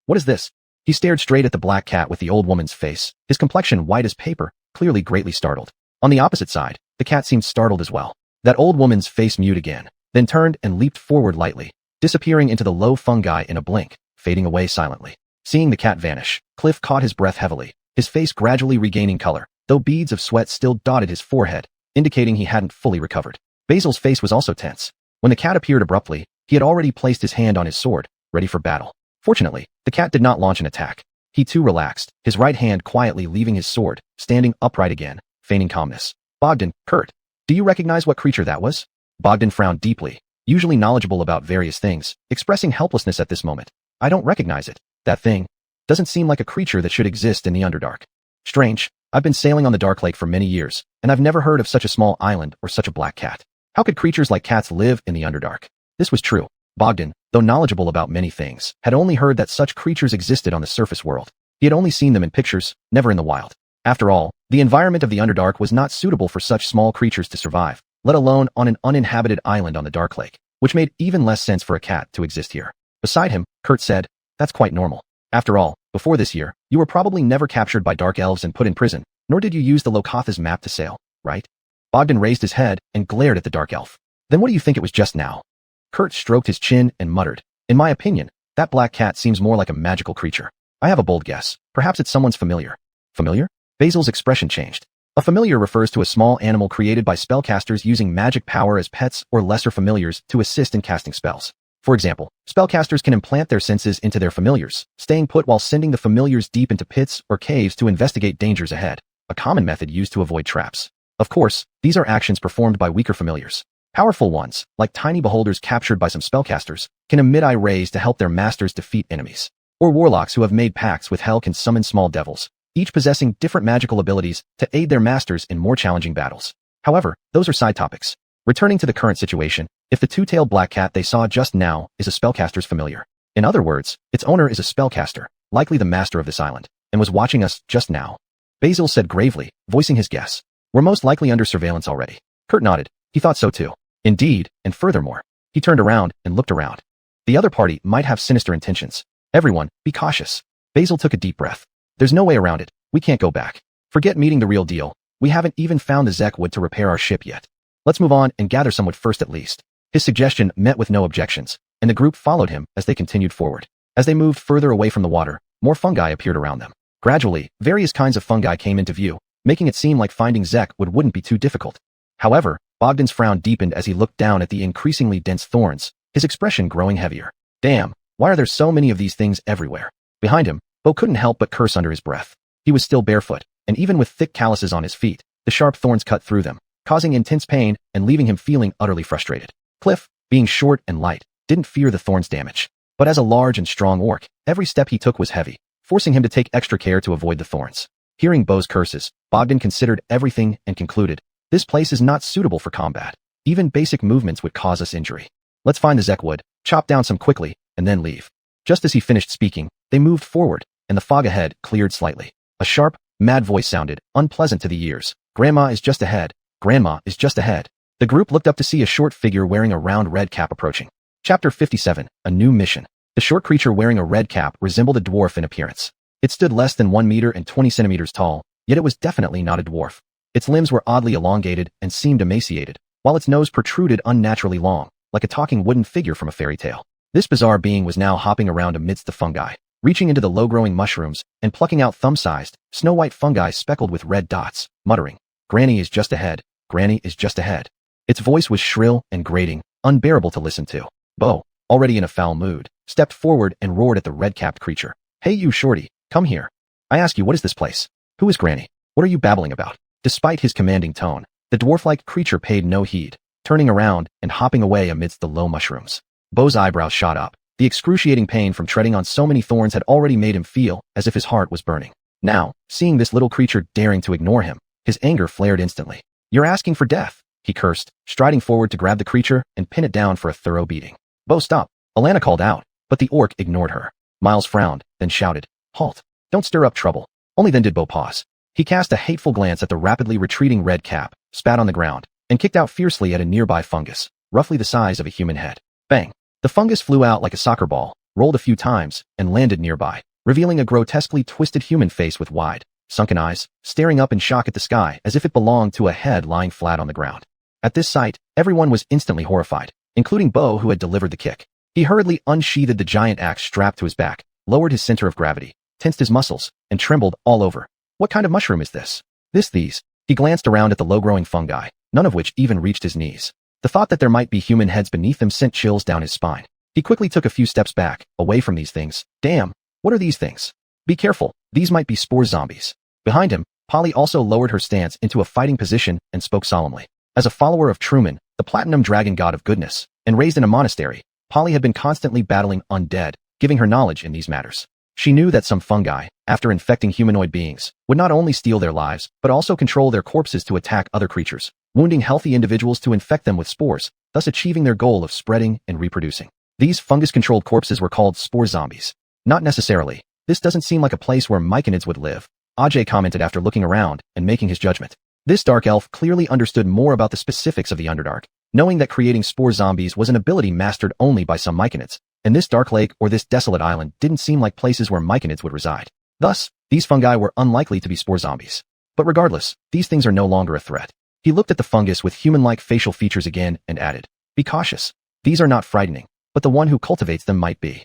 What is this? He stared straight at the black cat with the old woman's face, his complexion white as paper, clearly greatly startled. On the opposite side, the cat seemed startled as well. That old woman's face mewed again, then turned and leaped forward lightly, disappearing into the low fungi in a blink, fading away silently. Seeing the cat vanish, Cliff caught his breath heavily, his face gradually regaining color, though beads of sweat still dotted his forehead, indicating he hadn't fully recovered. Basil's face was also tense. When the cat appeared abruptly, he had already placed his hand on his sword, ready for battle. Fortunately, the cat did not launch an attack. He too relaxed, his right hand quietly leaving his sword, standing upright again, feigning calmness. Bogdan, Kurt, do you recognize what creature that was? Bogdan frowned deeply, usually knowledgeable about various things, expressing helplessness at this moment. I don't recognize it. That thing doesn't seem like a creature that should exist in the Underdark. Strange. I've been sailing on the Dark Lake for many years, and I've never heard of such a small island or such a black cat. How could creatures like cats live in the Underdark? This was true. Bogdan, though knowledgeable about many things, had only heard that such creatures existed on the surface world. He had only seen them in pictures, never in the wild. After all, the environment of the Underdark was not suitable for such small creatures to survive, let alone on an uninhabited island on the Dark Lake, which made even less sense for a cat to exist here. Beside him, Kurt said, that's quite normal. After all, before this year, you were probably never captured by dark elves and put in prison, nor did you use the Lokatha's map to sail, right? Bogdan raised his head and glared at the dark elf. Then what do you think it was just now? Kurt stroked his chin and muttered, in my opinion, that black cat seems more like a magical creature. I have a bold guess. Perhaps it's someone's familiar. Familiar? Basil's expression changed. A familiar refers to a small animal created by spellcasters using magic power as pets or lesser familiars to assist in casting spells. For example, spellcasters can implant their senses into their familiars, staying put while sending the familiars deep into pits or caves to investigate dangers ahead, a common method used to avoid traps. Of course, these are actions performed by weaker familiars. Powerful ones, like tiny beholders captured by some spellcasters, can emit eye rays to help their masters defeat enemies. Or warlocks who have made pacts with hell can summon small devils, each possessing different magical abilities to aid their masters in more challenging battles. However, those are side topics. Returning to the current situation, if the two-tailed black cat they saw just now is a spellcaster's familiar. In other words, its owner is a spellcaster, likely the master of this island, and was watching us just now. Basil said gravely, voicing his guess. We're most likely under surveillance already. Kurt nodded. He thought so too. Indeed, and furthermore, he turned around and looked around. The other party might have sinister intentions. Everyone, be cautious. Basil took a deep breath. There's no way around it. We can't go back. Forget meeting the real deal. We haven't even found the Zek wood to repair our ship yet. Let's move on and gather some wood first at least. His suggestion met with no objections, and the group followed him as they continued forward. As they moved further away from the water, more fungi appeared around them. Gradually, various kinds of fungi came into view, making it seem like finding Zek wood wouldn't be too difficult. However, Bogdan's frown deepened as he looked down at the increasingly dense thorns, his expression growing heavier. Damn, why are there so many of these things everywhere? Behind him, Bo couldn't help but curse under his breath. He was still barefoot, and even with thick calluses on his feet, the sharp thorns cut through them, causing intense pain and leaving him feeling utterly frustrated. Cliff, being short and light, didn't fear the thorns' damage. But as a large and strong orc, every step he took was heavy, forcing him to take extra care to avoid the thorns. Hearing Bo's curses, Bogdan considered everything and concluded, this place is not suitable for combat. Even basic movements would cause us injury. Let's find the Zekwood, chop down some quickly, and then leave. Just as he finished speaking, they moved forward, and the fog ahead cleared slightly. A sharp, mad voice sounded, unpleasant to the ears. Grandma is just ahead. Grandma is just ahead. The group looked up to see a short figure wearing a round red cap approaching. Chapter 57, A New Mission. The short creature wearing a red cap resembled a dwarf in appearance. It stood less than 1 meter and 20 centimeters tall, yet it was definitely not a dwarf. Its limbs were oddly elongated and seemed emaciated, while its nose protruded unnaturally long, like a talking wooden figure from a fairy tale. This bizarre being was now hopping around amidst the fungi, reaching into the low-growing mushrooms and plucking out thumb-sized, snow-white fungi speckled with red dots, muttering, "Granny is just ahead. Granny is just ahead." Its voice was shrill and grating, unbearable to listen to. Bo, already in a foul mood, stepped forward and roared at the red-capped creature. "Hey you shorty, come here. I ask you, what is this place? Who is Granny? What are you babbling about?" Despite his commanding tone, the dwarf-like creature paid no heed, turning around and hopping away amidst the low mushrooms. Bo's eyebrows shot up. The excruciating pain from treading on so many thorns had already made him feel as if his heart was burning. Now, seeing this little creature daring to ignore him, his anger flared instantly. "You're asking for death," he cursed, striding forward to grab the creature and pin it down for a thorough beating. "Bo, stop," Alana called out, but the orc ignored her. Miles frowned, then shouted, "Halt. Don't stir up trouble." Only then did Bo pause. He cast a hateful glance at the rapidly retreating red cap, spat on the ground, and kicked out fiercely at a nearby fungus, roughly the size of a human head. Bang! The fungus flew out like a soccer ball, rolled a few times, and landed nearby, revealing a grotesquely twisted human face with wide, sunken eyes, staring up in shock at the sky as if it belonged to a head lying flat on the ground. At this sight, everyone was instantly horrified, including Bo, who had delivered the kick. He hurriedly unsheathed the giant axe strapped to his back, lowered his center of gravity, tensed his muscles, and trembled all over. What kind of mushroom is this? These. He glanced around at the low-growing fungi, none of which even reached his knees. The thought that there might be human heads beneath them sent chills down his spine. He quickly took a few steps back, away from these things. Damn, what are these things? Be careful, these might be spore zombies. Behind him, Polly also lowered her stance into a fighting position and spoke solemnly. As a follower of Truman, the platinum dragon god of goodness, and raised in a monastery, Polly had been constantly battling undead, giving her knowledge in these matters. She knew that some fungi, after infecting humanoid beings, would not only steal their lives, but also control their corpses to attack other creatures, wounding healthy individuals to infect them with spores, thus achieving their goal of spreading and reproducing. These fungus-controlled corpses were called spore zombies. Not necessarily. This doesn't seem like a place where myconids would live, Ajay commented after looking around and making his judgment. This dark elf clearly understood more about the specifics of the Underdark, knowing that creating spore zombies was an ability mastered only by some myconids, and this dark lake or this desolate island didn't seem like places where myconids would reside. Thus, these fungi were unlikely to be spore zombies. But regardless, these things are no longer a threat. He looked at the fungus with human-like facial features again and added, "Be cautious. These are not frightening, but the one who cultivates them might be."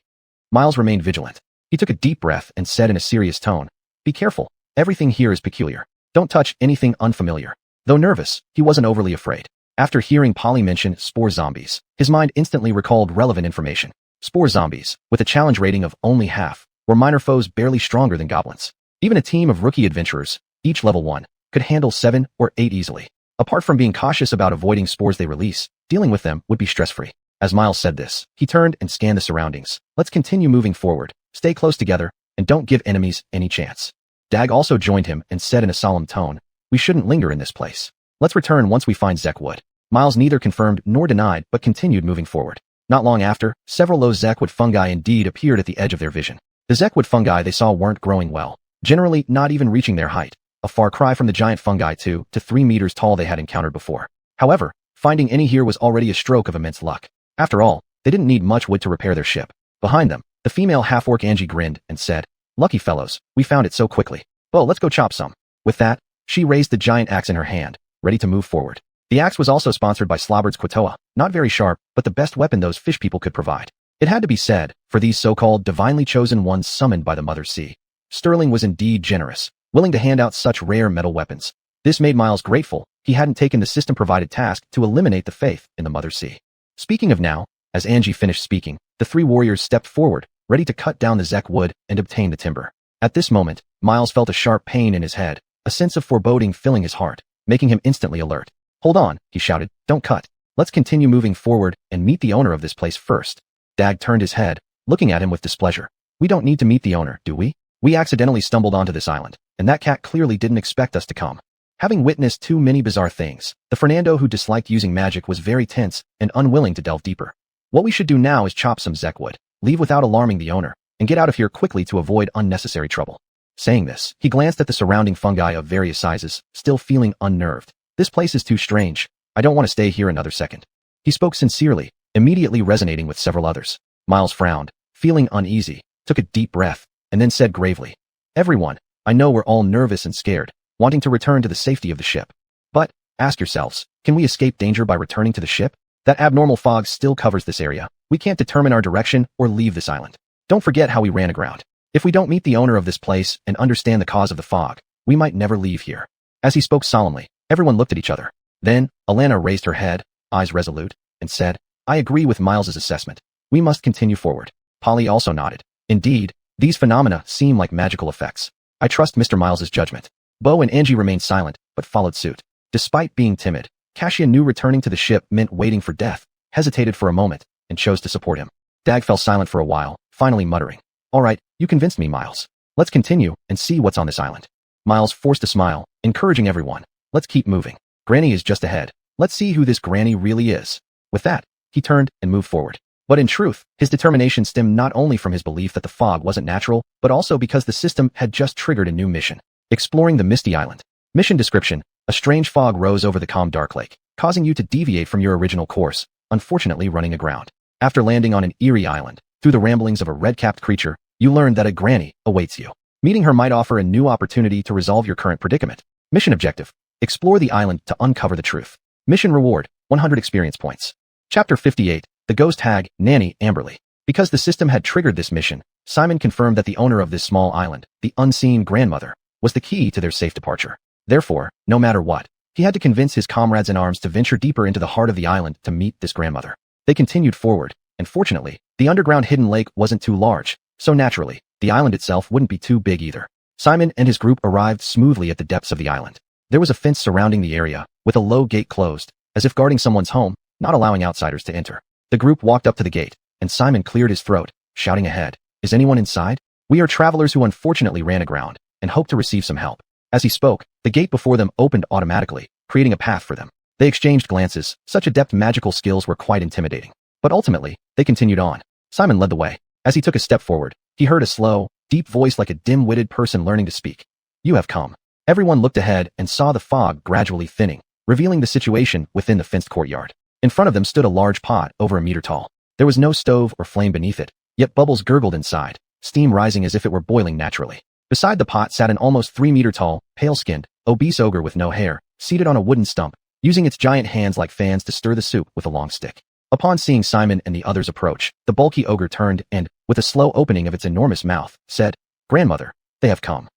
Miles remained vigilant. He took a deep breath and said in a serious tone, "Be careful. Everything here is peculiar. Don't touch anything unfamiliar." Though nervous, he wasn't overly afraid. After hearing Polly mention spore zombies, his mind instantly recalled relevant information. Spore zombies, with a challenge rating of only half, were minor foes barely stronger than goblins. Even a team of rookie adventurers, each level 1, could handle 7 or 8 easily. Apart from being cautious about avoiding spores they release, dealing with them would be stress-free. As Miles said this, he turned and scanned the surroundings. "Let's continue moving forward, stay close together, and don't give enemies any chance." Dag also joined him and said in a solemn tone, "We shouldn't linger in this place. Let's return once we find Zekwood." Miles neither confirmed nor denied but continued moving forward. Not long after, several low Zekwood fungi indeed appeared at the edge of their vision. The Zekwood fungi they saw weren't growing well, generally not even reaching their height, a far cry from the giant fungi 2 to 3 meters tall they had encountered before. However, finding any here was already a stroke of immense luck. After all, they didn't need much wood to repair their ship. Behind them, the female half-orc Angie grinned and said, "Lucky fellows, we found it so quickly. Well, let's go chop some." With that, she raised the giant axe in her hand, ready to move forward. The axe was also sponsored by Slobber's Quatoa, not very sharp, but the best weapon those fish people could provide. It had to be said, for these so-called divinely chosen ones summoned by the Mother Sea. Sterling was indeed generous, willing to hand out such rare metal weapons. This made Miles grateful he hadn't taken the system-provided task to eliminate the faith in the Mother Sea. Speaking of now, as Angie finished speaking, the 3 warriors stepped forward, ready to cut down the Zek wood and obtain the timber. At this moment, Miles felt a sharp pain in his head, a sense of foreboding filling his heart, making him instantly alert. "Hold on," he shouted, "don't cut. Let's continue moving forward and meet the owner of this place first." Dag turned his head, looking at him with displeasure. "We don't need to meet the owner, do we? We accidentally stumbled onto this island, and that cat clearly didn't expect us to come." Having witnessed too many bizarre things, the Fernando who disliked using magic was very tense and unwilling to delve deeper. What we should do now is chop some zekwood, leave without alarming the owner, and get out of here quickly to avoid unnecessary trouble. Saying this, he glanced at the surrounding fungi of various sizes, still feeling unnerved. This place is too strange. I don't want to stay here another second. He spoke sincerely, immediately resonating with several others. Miles frowned, feeling uneasy, took a deep breath, and then said gravely, "Everyone, I know we're all nervous and scared, wanting to return to the safety of the ship. But, ask yourselves, can we escape danger by returning to the ship? That abnormal fog still covers this area. We can't determine our direction or leave this island. Don't forget how we ran aground. If we don't meet the owner of this place and understand the cause of the fog, we might never leave here." As he spoke solemnly, everyone looked at each other. Then, Alana raised her head, eyes resolute, and said, "I agree with Miles's assessment. We must continue forward." Polly also nodded. Indeed, these phenomena seem like magical effects. I trust Mr. Miles's judgment. Bo and Angie remained silent, but followed suit. Despite being timid, Cassia knew returning to the ship meant waiting for death, hesitated for a moment, and chose to support him. Dag fell silent for a while, finally muttering, "All right, you convinced me, Miles. Let's continue and see what's on this island." Miles forced a smile, encouraging everyone. "Let's keep moving. Granny is just ahead. Let's see who this Granny really is." With that, he turned and moved forward. But in truth, his determination stemmed not only from his belief that the fog wasn't natural, but also because the system had just triggered a new mission. Exploring the Misty Island. Mission description: a strange fog rose over the calm dark lake, causing you to deviate from your original course, unfortunately running aground. After landing on an eerie island, through the ramblings of a red-capped creature, you learn that a Granny awaits you. Meeting her might offer a new opportunity to resolve your current predicament. Mission objective: explore the island to uncover the truth. Mission reward: 100 experience points. Chapter 58. The Ghost Hag, Nanny Amberly. Because the system had triggered this mission, Simon confirmed that the owner of this small island, the unseen grandmother, was the key to their safe departure. Therefore, no matter what, he had to convince his comrades in arms to venture deeper into the heart of the island to meet this grandmother. They continued forward, and fortunately, the underground hidden lake wasn't too large, so naturally, the island itself wouldn't be too big either. Simon and his group arrived smoothly at the depths of the island. There was a fence surrounding the area, with a low gate closed, as if guarding someone's home, not allowing outsiders to enter. The group walked up to the gate, and Simon cleared his throat, shouting ahead, "Is anyone inside? We are travelers who unfortunately ran aground, and hope to receive some help." As he spoke, the gate before them opened automatically, creating a path for them. They exchanged glances. Such adept magical skills were quite intimidating. But ultimately, they continued on. Simon led the way. As he took a step forward, he heard a slow, deep voice like a dim-witted person learning to speak. "You have come." Everyone looked ahead and saw the fog gradually thinning, revealing the situation within the fenced courtyard. In front of them stood a large pot over a meter tall. There was no stove or flame beneath it, yet bubbles gurgled inside, steam rising as if it were boiling naturally. Beside the pot sat an almost 3-meter tall, pale-skinned, obese ogre with no hair, seated on a wooden stump, using its giant hands like fans to stir the soup with a long stick. Upon seeing Simon and the others approach, the bulky ogre turned and, with a slow opening of its enormous mouth, said, "Grandmother, they have come."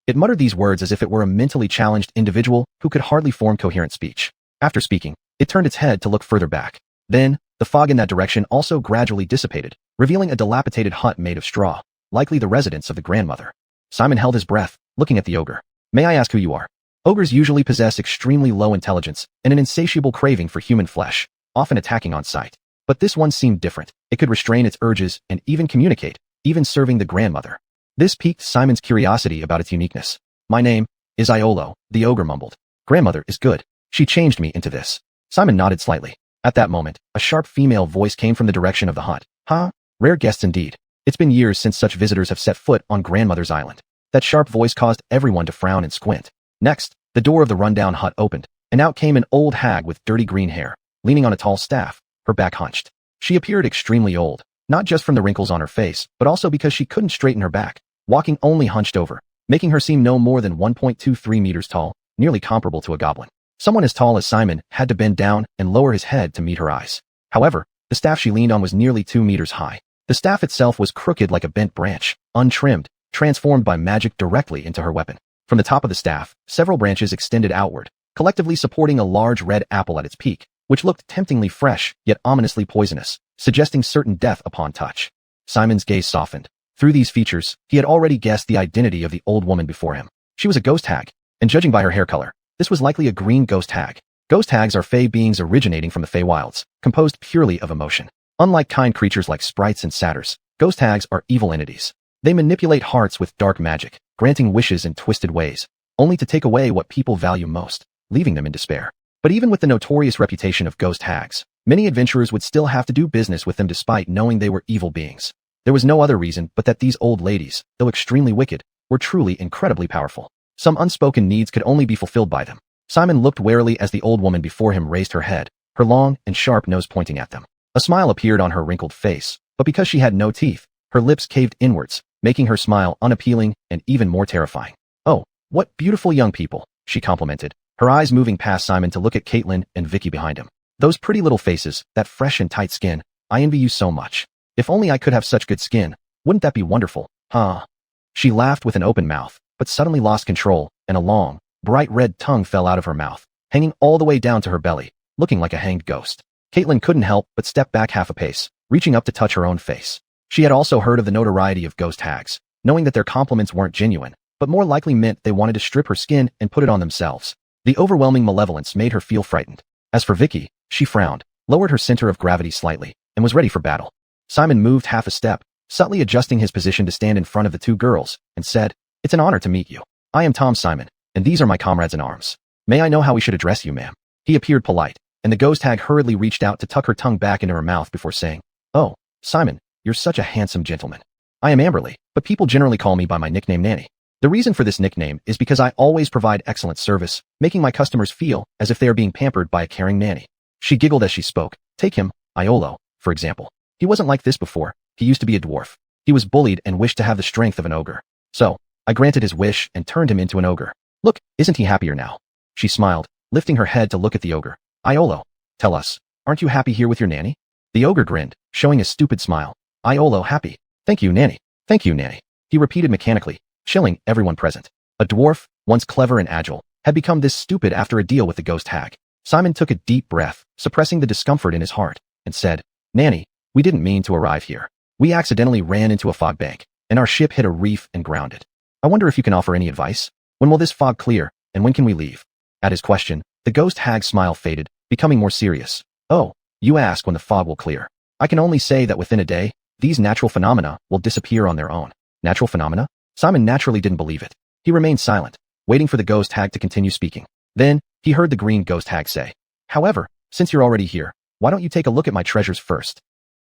It muttered these words as if it were a mentally challenged individual who could hardly form coherent speech. After speaking, it turned its head to look further back. Then, the fog in that direction also gradually dissipated, revealing a dilapidated hut made of straw, likely the residence of the grandmother. Simon held his breath, looking at the ogre. "May I ask who you are?" Ogres usually possess extremely low intelligence and an insatiable craving for human flesh, often attacking on sight. But this one seemed different. It could restrain its urges and even communicate, even serving the grandmother. This piqued Simon's curiosity about its uniqueness. "My name is Iolo," the ogre mumbled. "Grandmother is good. She changed me into this." Simon nodded slightly. At that moment, a sharp female voice came from the direction of the hut. "Huh? Rare guests indeed. It's been years since such visitors have set foot on Grandmother's Island." That sharp voice caused everyone to frown and squint. Next, the door of the rundown hut opened, and out came an old hag with dirty green hair, leaning on a tall staff, her back hunched. She appeared extremely old, not just from the wrinkles on her face, but also because she couldn't straighten her back, walking only hunched over, making her seem no more than 1.23 meters tall, nearly comparable to a goblin. Someone as tall as Simon had to bend down and lower his head to meet her eyes. However, the staff she leaned on was nearly 2 meters high. The staff itself was crooked like a bent branch, untrimmed, transformed by magic directly into her weapon. From the top of the staff, several branches extended outward, collectively supporting a large red apple at its peak, which looked temptingly fresh, yet ominously poisonous, suggesting certain death upon touch. Simon's gaze softened. Through these features, he had already guessed the identity of the old woman before him. She was a ghost hag, and judging by her hair color, this was likely a green ghost hag. Ghost hags are fey beings originating from the Feywilds, composed purely of emotion. Unlike kind creatures like sprites and satyrs, ghost hags are evil entities. They manipulate hearts with dark magic, granting wishes in twisted ways, only to take away what people value most, leaving them in despair. But even with the notorious reputation of ghost hags, Many adventurers would still have to do business with them despite knowing they were evil beings. There was no other reason but that these old ladies, though extremely wicked, were truly incredibly powerful. Some unspoken needs could only be fulfilled by them. Simon looked warily as the old woman before him raised her head, her long and sharp nose pointing at them. A smile appeared on her wrinkled face, but because she had no teeth, her lips caved inwards, making her smile unappealing and even more terrifying. "Oh, what beautiful young people," she complimented, her eyes moving past Simon to look at Caitlin and Vicky behind him. "Those pretty little faces, that fresh and tight skin, I envy you so much. If only I could have such good skin, wouldn't that be wonderful, huh?" She laughed with an open mouth, but suddenly lost control, and a long, bright red tongue fell out of her mouth, hanging all the way down to her belly, looking like a hanged ghost. Caitlin couldn't help but step back half a pace, reaching up to touch her own face. She had also heard of the notoriety of ghost hags, knowing that their compliments weren't genuine, but more likely meant they wanted to strip her skin and put it on themselves. The overwhelming malevolence made her feel frightened. As for Vicky, she frowned, lowered her center of gravity slightly, and was ready for battle. Simon moved half a step, subtly adjusting his position to stand in front of the two girls, and said, "It's an honor to meet you. I am Tom Simon, and these are my comrades in arms. May I know how we should address you, ma'am?" He appeared polite, and the ghost hag hurriedly reached out to tuck her tongue back into her mouth before saying, "Oh, Simon, you're such a handsome gentleman. I am Amberly, but people generally call me by my nickname Nanny. The reason for this nickname is because I always provide excellent service, making my customers feel as if they are being pampered by a caring nanny." She giggled as she spoke. Take him, Iolo, for example. He wasn't like this before. He used to be a dwarf. He was bullied and wished to have the strength of an ogre. So, I granted his wish and turned him into an ogre. Look, isn't he happier now? She smiled, lifting her head to look at the ogre. Iolo, tell us, aren't you happy here with your nanny? The ogre grinned, showing a stupid smile. Iolo happy. Thank you, Nanny. Thank you, Nanny. He repeated mechanically, chilling everyone present. A dwarf, once clever and agile, had become this stupid after a deal with the ghost hag. Simon took a deep breath, suppressing the discomfort in his heart, and said, "Nanny, we didn't mean to arrive here. We accidentally ran into a fog bank, and our ship hit a reef and grounded. I wonder if you can offer any advice? When will this fog clear, and when can we leave?" At his question, the ghost hag's smile faded, becoming more serious. "Oh, you ask when the fog will clear. I can only say that within a day, these natural phenomena will disappear on their own." Natural phenomena? Simon naturally didn't believe it. He remained silent, waiting for the ghost hag to continue speaking. Then, he heard the green ghost hag say, "However, since you're already here, why don't you take a look at my treasures first?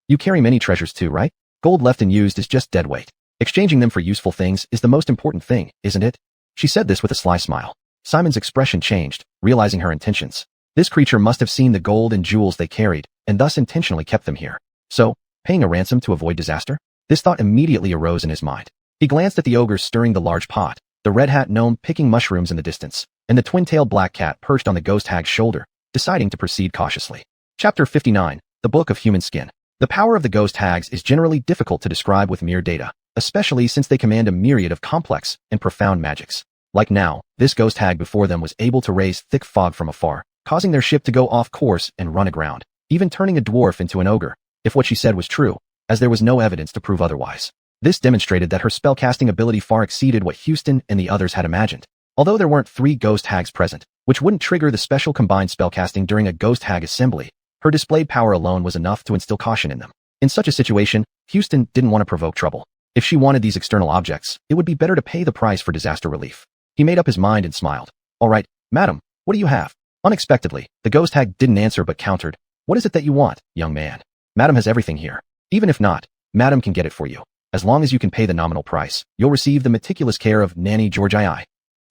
You carry many treasures too, right? Gold left unused is just dead weight. Exchanging them for useful things is the most important thing, isn't it?" She said this with a sly smile. Simon's expression changed, realizing her intentions. This creature must have seen the gold and jewels they carried, and thus intentionally kept them here. So, paying a ransom to avoid disaster? This thought immediately arose in his mind. He glanced at the ogre stirring the large pot, the red hat gnome picking mushrooms in the distance, and the twin-tailed black cat perched on the ghost hag's shoulder, deciding to proceed cautiously. Chapter 59, The Book of Human Skin. The power of the ghost hags is generally difficult to describe with mere data, especially since they command a myriad of complex and profound magics. Like now, this ghost hag before them was able to raise thick fog from afar, causing their ship to go off course and run aground, even turning a dwarf into an ogre, if what she said was true, as there was no evidence to prove otherwise. This demonstrated that her spellcasting ability far exceeded what Houston and the others had imagined. Although there weren't 3 ghost hags present, which wouldn't trigger the special combined spellcasting during a ghost hag assembly, her displayed power alone was enough to instill caution in them. In such a situation, Houston didn't want to provoke trouble. If she wanted these external objects, it would be better to pay the price for disaster relief. He made up his mind and smiled. "All right, madam, what do you have?" Unexpectedly, the ghost hag didn't answer but countered, "What is it that you want, young man? Madam has everything here. Even if not, madam can get it for you. As long as you can pay the nominal price, you'll receive the meticulous care of Nanny Georgii."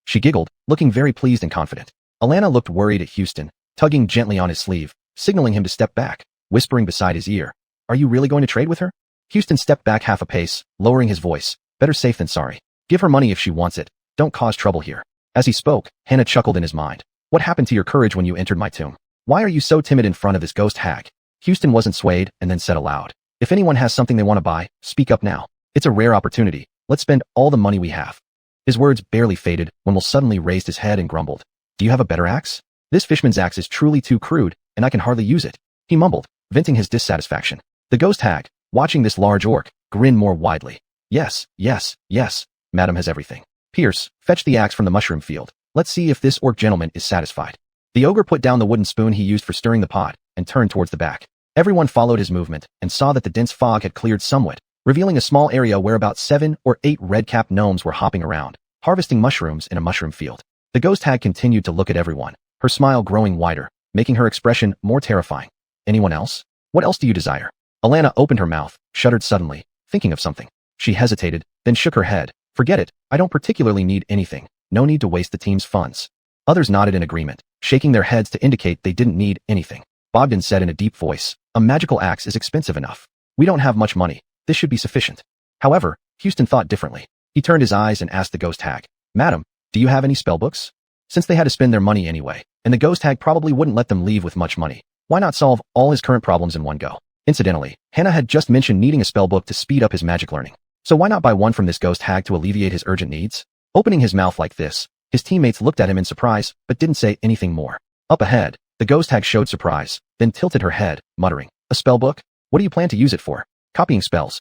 She giggled, looking very pleased and confident. Alana looked worried at Houston, tugging gently on his sleeve, signaling him to step back, whispering beside his ear, "Are you really going to trade with her?" Houston stepped back half a pace, lowering his voice. "Better safe than sorry. Give her money if she wants it. Don't cause trouble here." As he spoke, Hannah chuckled in his mind. "What happened to your courage when you entered my tomb? Why are you so timid in front of this ghost hag?" Houston wasn't swayed and then said aloud, "If anyone has something they want to buy, speak up now. It's a rare opportunity. Let's spend all the money we have." His words barely faded when Will suddenly raised his head and grumbled, "Do you have a better axe? This fishman's axe is truly too crude, and I can hardly use it." He mumbled, venting his dissatisfaction. The ghost hag, watching this large orc, grinned more widely. "Yes, yes, yes, madam has everything. Pierce, fetch the axe from the mushroom field. Let's see if this orc gentleman is satisfied." The ogre put down the wooden spoon he used for stirring the pot and turned towards the back. Everyone followed his movement and saw that the dense fog had cleared somewhat, revealing a small area where about 7 or 8 red-capped gnomes were hopping around, harvesting mushrooms in a mushroom field. The ghost hag continued to look at everyone, her smile growing wider, making her expression more terrifying. Anyone else? What else do you desire? Alana opened her mouth, shuddered suddenly, thinking of something. She hesitated, then shook her head. Forget it, I don't particularly need anything. No need to waste the team's funds. Others nodded in agreement, shaking their heads to indicate they didn't need anything. Bogdan said in a deep voice, a magical axe is expensive enough. We don't have much money. This should be sufficient. However, Houston thought differently. He turned his eyes and asked the ghost hag, Madam, do you have any spellbooks? Since they had to spend their money anyway, and the ghost hag probably wouldn't let them leave with much money, why not solve all his current problems in one go? Incidentally, Hannah had just mentioned needing a spellbook to speed up his magic learning. So why not buy one from this ghost hag to alleviate his urgent needs? Opening his mouth like this, his teammates looked at him in surprise, but didn't say anything more. Up ahead, the ghost hag showed surprise, then tilted her head, muttering, a spellbook? What do you plan to use it for? Copying spells.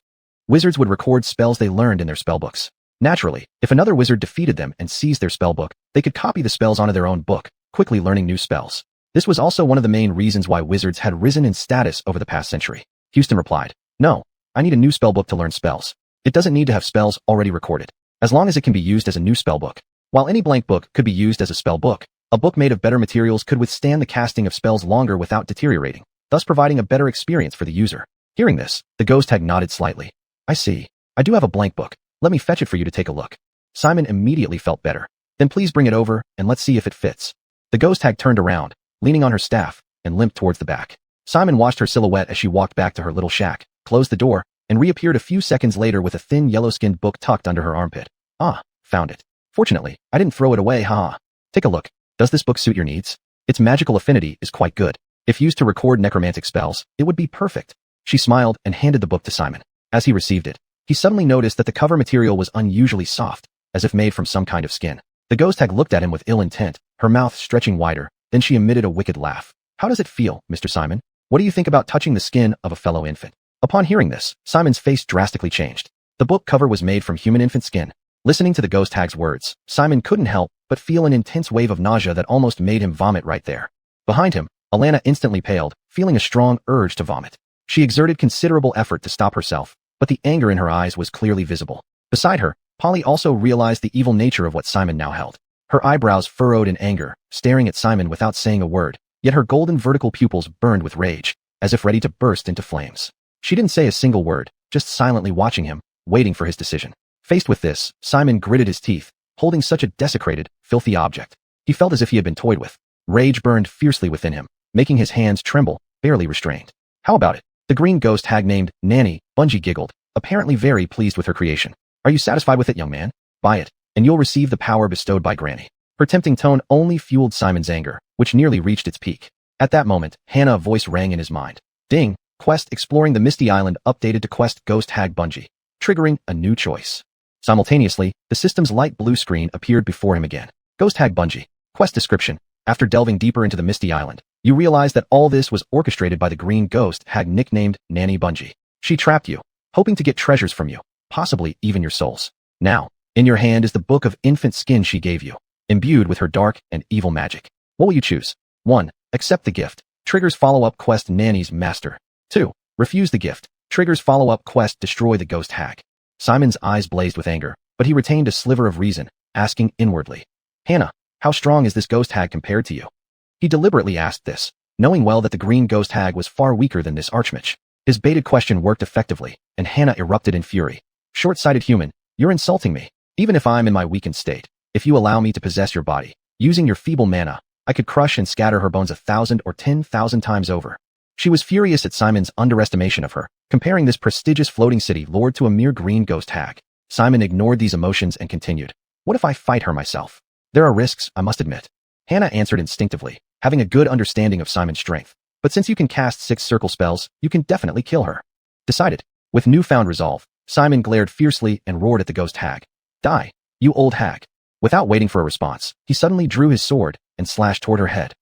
Wizards would record spells they learned in their spellbooks. Naturally, if another wizard defeated them and seized their spellbook, they could copy the spells onto their own book, quickly learning new spells. This was also one of the main reasons why wizards had risen in status over the past century. Houston replied, no, I need a new spellbook to learn spells. It doesn't need to have spells already recorded, as long as it can be used as a new spellbook. While any blank book could be used as a spellbook, a book made of better materials could withstand the casting of spells longer without deteriorating, thus providing a better experience for the user. Hearing this, the ghost hag nodded slightly. I see. I do have a blank book. Let me fetch it for you to take a look. Simon immediately felt better. Then please bring it over, and let's see if it fits. The ghost hag turned around, leaning on her staff, and limped towards the back. Simon watched her silhouette as she walked back to her little shack, closed the door, and reappeared a few seconds later with a thin yellow-skinned book tucked under her armpit. Ah, found it. Fortunately, I didn't throw it away, haha. Take a look. Does this book suit your needs? Its magical affinity is quite good. If used to record necromantic spells, it would be perfect. She smiled and handed the book to Simon. As he received it, he suddenly noticed that the cover material was unusually soft, as if made from some kind of skin. The ghost hag looked at him with ill intent, her mouth stretching wider, then she emitted a wicked laugh. How does it feel, Mr. Simon? What do you think about touching the skin of a fellow infant? Upon hearing this, Simon's face drastically changed. The book cover was made from human infant skin. Listening to the ghost hag's words, Simon couldn't help but feel an intense wave of nausea that almost made him vomit right there. Behind him, Alana instantly paled, feeling a strong urge to vomit. She exerted considerable effort to stop herself, but the anger in her eyes was clearly visible. Beside her, Polly also realized the evil nature of what Simon now held. Her eyebrows furrowed in anger, staring at Simon without saying a word, yet her golden vertical pupils burned with rage, as if ready to burst into flames. She didn't say a single word, just silently watching him, waiting for his decision. Faced with this, Simon gritted his teeth, holding such a desecrated, filthy object. He felt as if he had been toyed with. Rage burned fiercely within him, making his hands tremble, barely restrained. How about it? The green ghost hag named Nanny Bungie giggled, apparently very pleased with her creation. Are you satisfied with it, young man? Buy it, and you'll receive the power bestowed by Granny. Her tempting tone only fueled Simon's anger, which nearly reached its peak. At that moment, Hannah's voice rang in his mind. Ding! Quest exploring the Misty Island updated to Quest Ghost Hag Bungie, triggering a new choice. Simultaneously, the system's light blue screen appeared before him again. Ghost Hag Bungie. Quest description. After delving deeper into the Misty Island, you realize that all this was orchestrated by the green ghost hag nicknamed Nanny Bungie. She trapped you, hoping to get treasures from you, possibly even your souls. Now, in your hand is the book of infant skin she gave you, imbued with her dark and evil magic. What will you choose? 1. Accept the gift. Triggers follow-up quest Nanny's Master. 2. Refuse the gift. Triggers follow-up quest Destroy the Ghost Hag. Simon's eyes blazed with anger, but he retained a sliver of reason, asking inwardly, Hannah, how strong is this ghost hag compared to you? He deliberately asked this, knowing well that the green ghost hag was far weaker than this archmage. His baited question worked effectively, and Hannah erupted in fury. Short-sighted human, you're insulting me. Even if I'm in my weakened state, if you allow me to possess your body, using your feeble mana, I could crush and scatter her bones 1,000 or 10,000 times over. She was furious at Simon's underestimation of her, comparing this prestigious floating city lord to a mere green ghost hag. Simon ignored these emotions and continued. What if I fight her myself? There are risks, I must admit. Hannah answered instinctively, having a good understanding of Simon's strength. But since you can cast 6 circle spells, you can definitely kill her. Decided. With newfound resolve, Simon glared fiercely and roared at the ghost hag. Die, you old hag. Without waiting for a response, he suddenly drew his sword and slashed toward her head.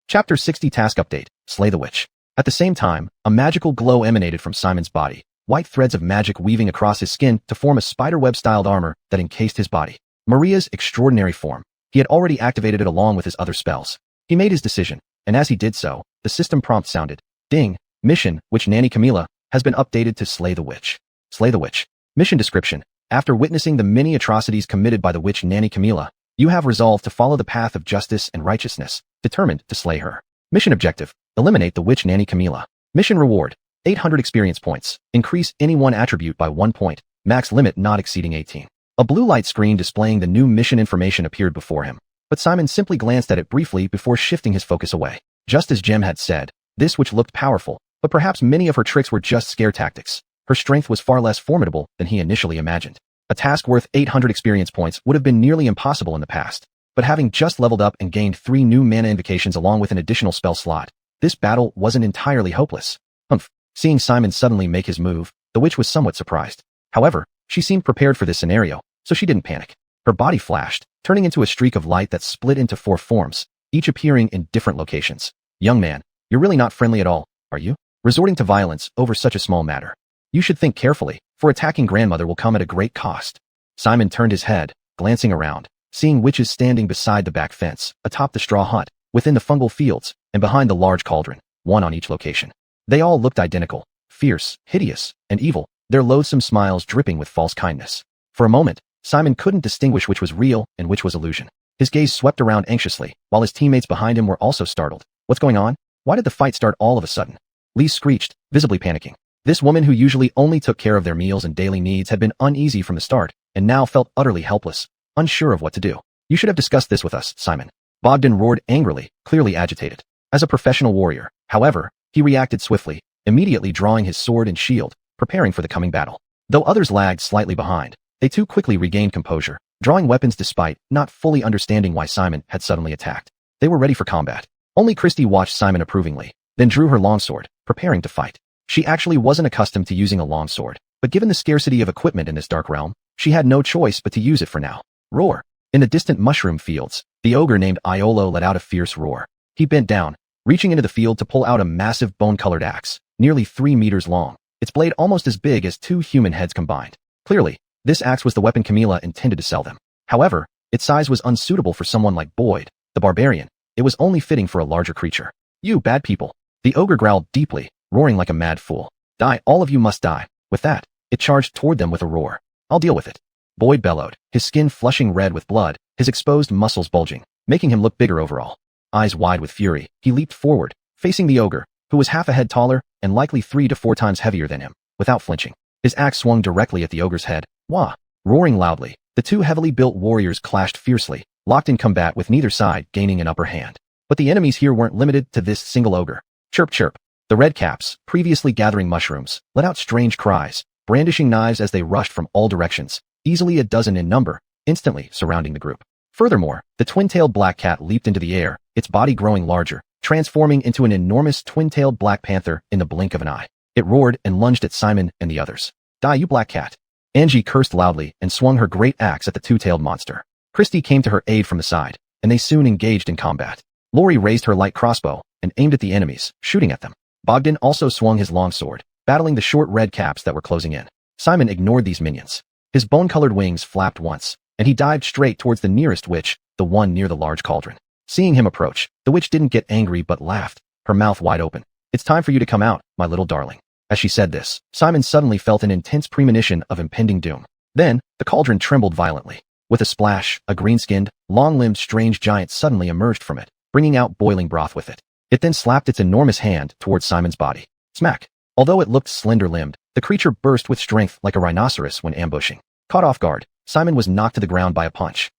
Chapter 60 Task Update, Slay the Witch. At the same time, a magical glow emanated from Simon's body, white threads of magic weaving across his skin to form a spiderweb-styled armor that encased his body. Maria's extraordinary form. He had already activated it along with his other spells. He made his decision, and as he did so, the system prompt sounded. Ding! Mission, which Nanny Camilla, has been updated to Slay the Witch. Slay the Witch. Mission description. After witnessing the many atrocities committed by the witch Nanny Camilla, you have resolved to follow the path of justice and righteousness, determined to slay her. Mission objective. Eliminate the witch Nanny Camilla. Mission reward, 800 experience points. Increase any one attribute by 1 point. Max limit not exceeding 18. A blue light screen displaying the new mission information appeared before him, but Simon simply glanced at it briefly before shifting his focus away. Just as Jem had said, this witch looked powerful, but perhaps many of her tricks were just scare tactics. Her strength was far less formidable than he initially imagined. A task worth 800 experience points would have been nearly impossible in the past, but having just leveled up and gained 3 new mana invocations along with an additional spell slot, this battle wasn't entirely hopeless. Humph. Seeing Simon suddenly make his move, the witch was somewhat surprised. However, she seemed prepared for this scenario, so she didn't panic. Her body flashed, turning into a streak of light that split into 4 forms, each appearing in different locations. Young man, you're really not friendly at all, are you? Resorting to violence over such a small matter. You should think carefully, for attacking grandmother will come at a great cost. Simon turned his head, glancing around, seeing witches standing beside the back fence, atop the straw hut, within the fungal fields, and behind the large cauldron, one on each location. They all looked identical, fierce, hideous, and evil, their loathsome smiles dripping with false kindness. For a moment, Simon couldn't distinguish which was real and which was illusion. His gaze swept around anxiously, while his teammates behind him were also startled. What's going on? Why did the fight start all of a sudden? Lee screeched, visibly panicking. This woman who usually only took care of their meals and daily needs had been uneasy from the start, and now felt utterly helpless, unsure of what to do. You should have discussed this with us, Simon. Bogdan roared angrily, clearly agitated. As a professional warrior, however, he reacted swiftly, immediately drawing his sword and shield, preparing for the coming battle. Though others lagged slightly behind, they too quickly regained composure, drawing weapons despite not fully understanding why Simon had suddenly attacked. They were ready for combat. Only Christy watched Simon approvingly, then drew her longsword, preparing to fight. She actually wasn't accustomed to using a longsword, but given the scarcity of equipment in this dark realm, she had no choice but to use it for now. Roar! In the distant mushroom fields, the ogre named Iolo let out a fierce roar. He bent down, reaching into the field to pull out a massive bone-colored axe, nearly 3 meters long, its blade almost as big as 2 human heads combined. Clearly, this axe was the weapon Camilla intended to sell them. However, its size was unsuitable for someone like Boyd, the barbarian. It was only fitting for a larger creature. You bad people! The ogre growled deeply, roaring like a mad fool. Die, all of you must die. With that, it charged toward them with a roar. I'll deal with it. Boyd bellowed, his skin flushing red with blood, his exposed muscles bulging, making him look bigger overall. Eyes wide with fury, he leaped forward, facing the ogre, who was half a head taller and likely 3 to 4 times heavier than him, without flinching. His axe swung directly at the ogre's head. Wah! Roaring loudly, the 2 heavily built warriors clashed fiercely, locked in combat with neither side gaining an upper hand. But the enemies here weren't limited to this single ogre. Chirp chirp. The redcaps, previously gathering mushrooms, let out strange cries, brandishing knives as they rushed from all directions, easily a dozen in number, instantly surrounding the group. Furthermore, the twin-tailed black cat leaped into the air, its body growing larger, transforming into an enormous twin-tailed black panther in the blink of an eye. It roared and lunged at Simon and the others. Die, you black cat! Angie cursed loudly and swung her great axe at the 2-tailed monster. Christy came to her aid from the side, and they soon engaged in combat. Lori raised her light crossbow and aimed at the enemies, shooting at them. Bogdan also swung his longsword, battling the short red caps that were closing in. Simon ignored these minions. His bone-colored wings flapped once, and he dived straight towards the nearest witch, the one near the large cauldron. Seeing him approach, the witch didn't get angry but laughed, her mouth wide open. It's time for you to come out, my little darling. As she said this, Simon suddenly felt an intense premonition of impending doom. Then, the cauldron trembled violently. With a splash, a green-skinned, long-limbed strange giant suddenly emerged from it, bringing out boiling broth with it. It then slapped its enormous hand towards Simon's body. Smack! Although it looked slender-limbed, the creature burst with strength like a rhinoceros when ambushing. Caught off guard, Simon was knocked to the ground by a punch.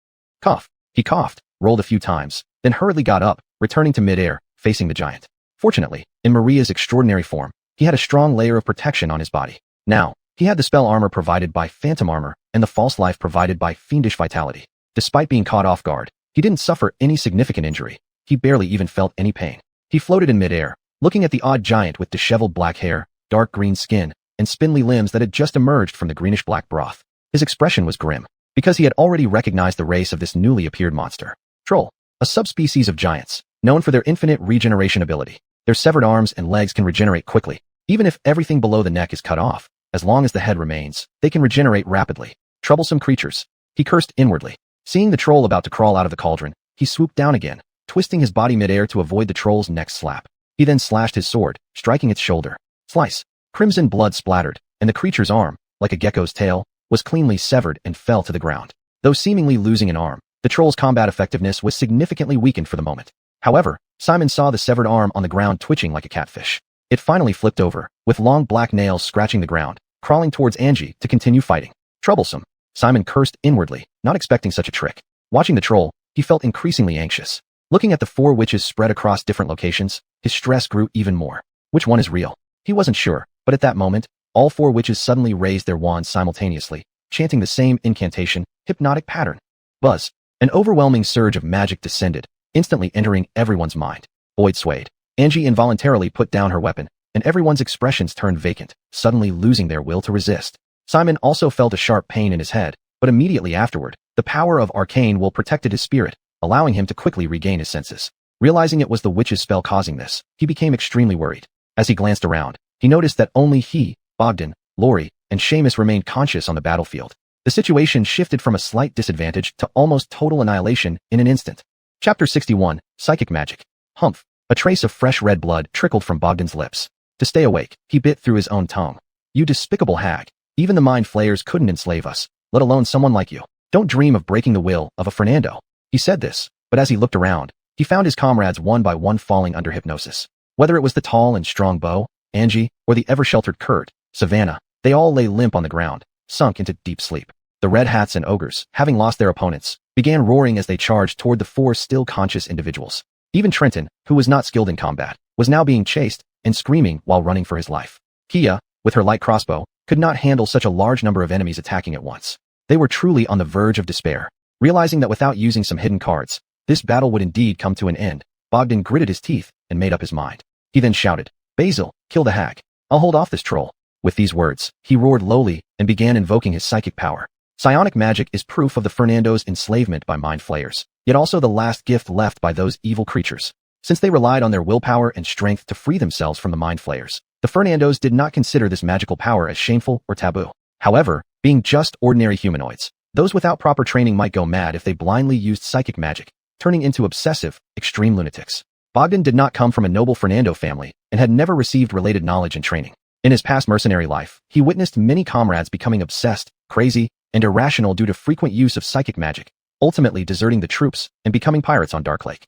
Cough! He coughed, rolled a few times, then hurriedly got up, returning to midair, facing the giant. Fortunately, in Maria's extraordinary form, he had a strong layer of protection on his body. Now, he had the spell armor provided by phantom armor and the false life provided by fiendish vitality. Despite being caught off guard, he didn't suffer any significant injury. He barely even felt any pain. He floated in midair, looking at the odd giant with disheveled black hair, dark green skin, and spindly limbs that had just emerged from the greenish-black broth. His expression was grim, because he had already recognized the race of this newly appeared monster. Troll, a subspecies of giants, known for their infinite regeneration ability. Their severed arms and legs can regenerate quickly, even if everything below the neck is cut off. As long as the head remains, they can regenerate rapidly. Troublesome creatures. He cursed inwardly. Seeing the troll about to crawl out of the cauldron, he swooped down again, twisting his body midair to avoid the troll's next slap. He then slashed his sword, striking its shoulder. Slice. Crimson blood splattered, and the creature's arm, like a gecko's tail, was cleanly severed and fell to the ground. Though seemingly losing an arm, the troll's combat effectiveness was significantly weakened for the moment. However, Simon saw the severed arm on the ground twitching like a catfish. It finally flipped over, with long black nails scratching the ground, crawling towards Angie to continue fighting. Troublesome. Simon cursed inwardly, not expecting such a trick. Watching the troll, he felt increasingly anxious. Looking at the 4 witches spread across different locations, his stress grew even more. Which one is real? He wasn't sure, but at that moment, all 4 witches suddenly raised their wands simultaneously, chanting the same incantation, hypnotic pattern. Buzz. An overwhelming surge of magic descended, instantly entering everyone's mind. Boyd swayed. Angie involuntarily put down her weapon, and everyone's expressions turned vacant, suddenly losing their will to resist. Simon also felt a sharp pain in his head, but immediately afterward, the power of arcane will protected his spirit, allowing him to quickly regain his senses. Realizing it was the witch's spell causing this, he became extremely worried. As he glanced around, he noticed that only he, Bogdan, Laurie, and Seamus remained conscious on the battlefield. The situation shifted from a slight disadvantage to almost total annihilation in an instant. Chapter 61, Psychic Magic. Humph. A trace of fresh red blood trickled from Bogdan's lips. To stay awake, he bit through his own tongue. You despicable hag. Even the mind flayers couldn't enslave us, let alone someone like you. Don't dream of breaking the will of a Fernando. He said this, but as he looked around, he found his comrades one by one falling under hypnosis. Whether it was the tall and strong Beau, Angie, or the ever-sheltered Kurt, Savannah, they all lay limp on the ground, sunk into deep sleep. The red hats and ogres, having lost their opponents, began roaring as they charged toward the 4 still conscious individuals. Even Trenton, who was not skilled in combat, was now being chased and screaming while running for his life. Kia, with her light crossbow, could not handle such a large number of enemies attacking at once. They were truly on the verge of despair. Realizing that without using some hidden cards, this battle would indeed come to an end, Bogdan gritted his teeth and made up his mind. He then shouted, Basil, kill the hag. I'll hold off this troll. With these words, he roared lowly and began invoking his psychic power. Psionic magic is proof of the Fernando's enslavement by mind flayers, yet also the last gift left by those evil creatures. Since they relied on their willpower and strength to free themselves from the mind flayers, the Fernandos did not consider this magical power as shameful or taboo. However, being just ordinary humanoids, those without proper training might go mad if they blindly used psychic magic, turning into obsessive, extreme lunatics. Bogdan did not come from a noble Fernando family and had never received related knowledge and training. In his past mercenary life, he witnessed many comrades becoming obsessed, crazy, and irrational due to frequent use of psychic magic, ultimately deserting the troops and becoming pirates on Dark Lake.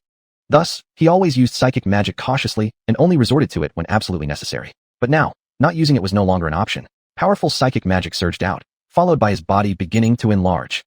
Thus, he always used psychic magic cautiously and only resorted to it when absolutely necessary. But now, not using it was no longer an option. Powerful psychic magic surged out, followed by his body beginning to enlarge.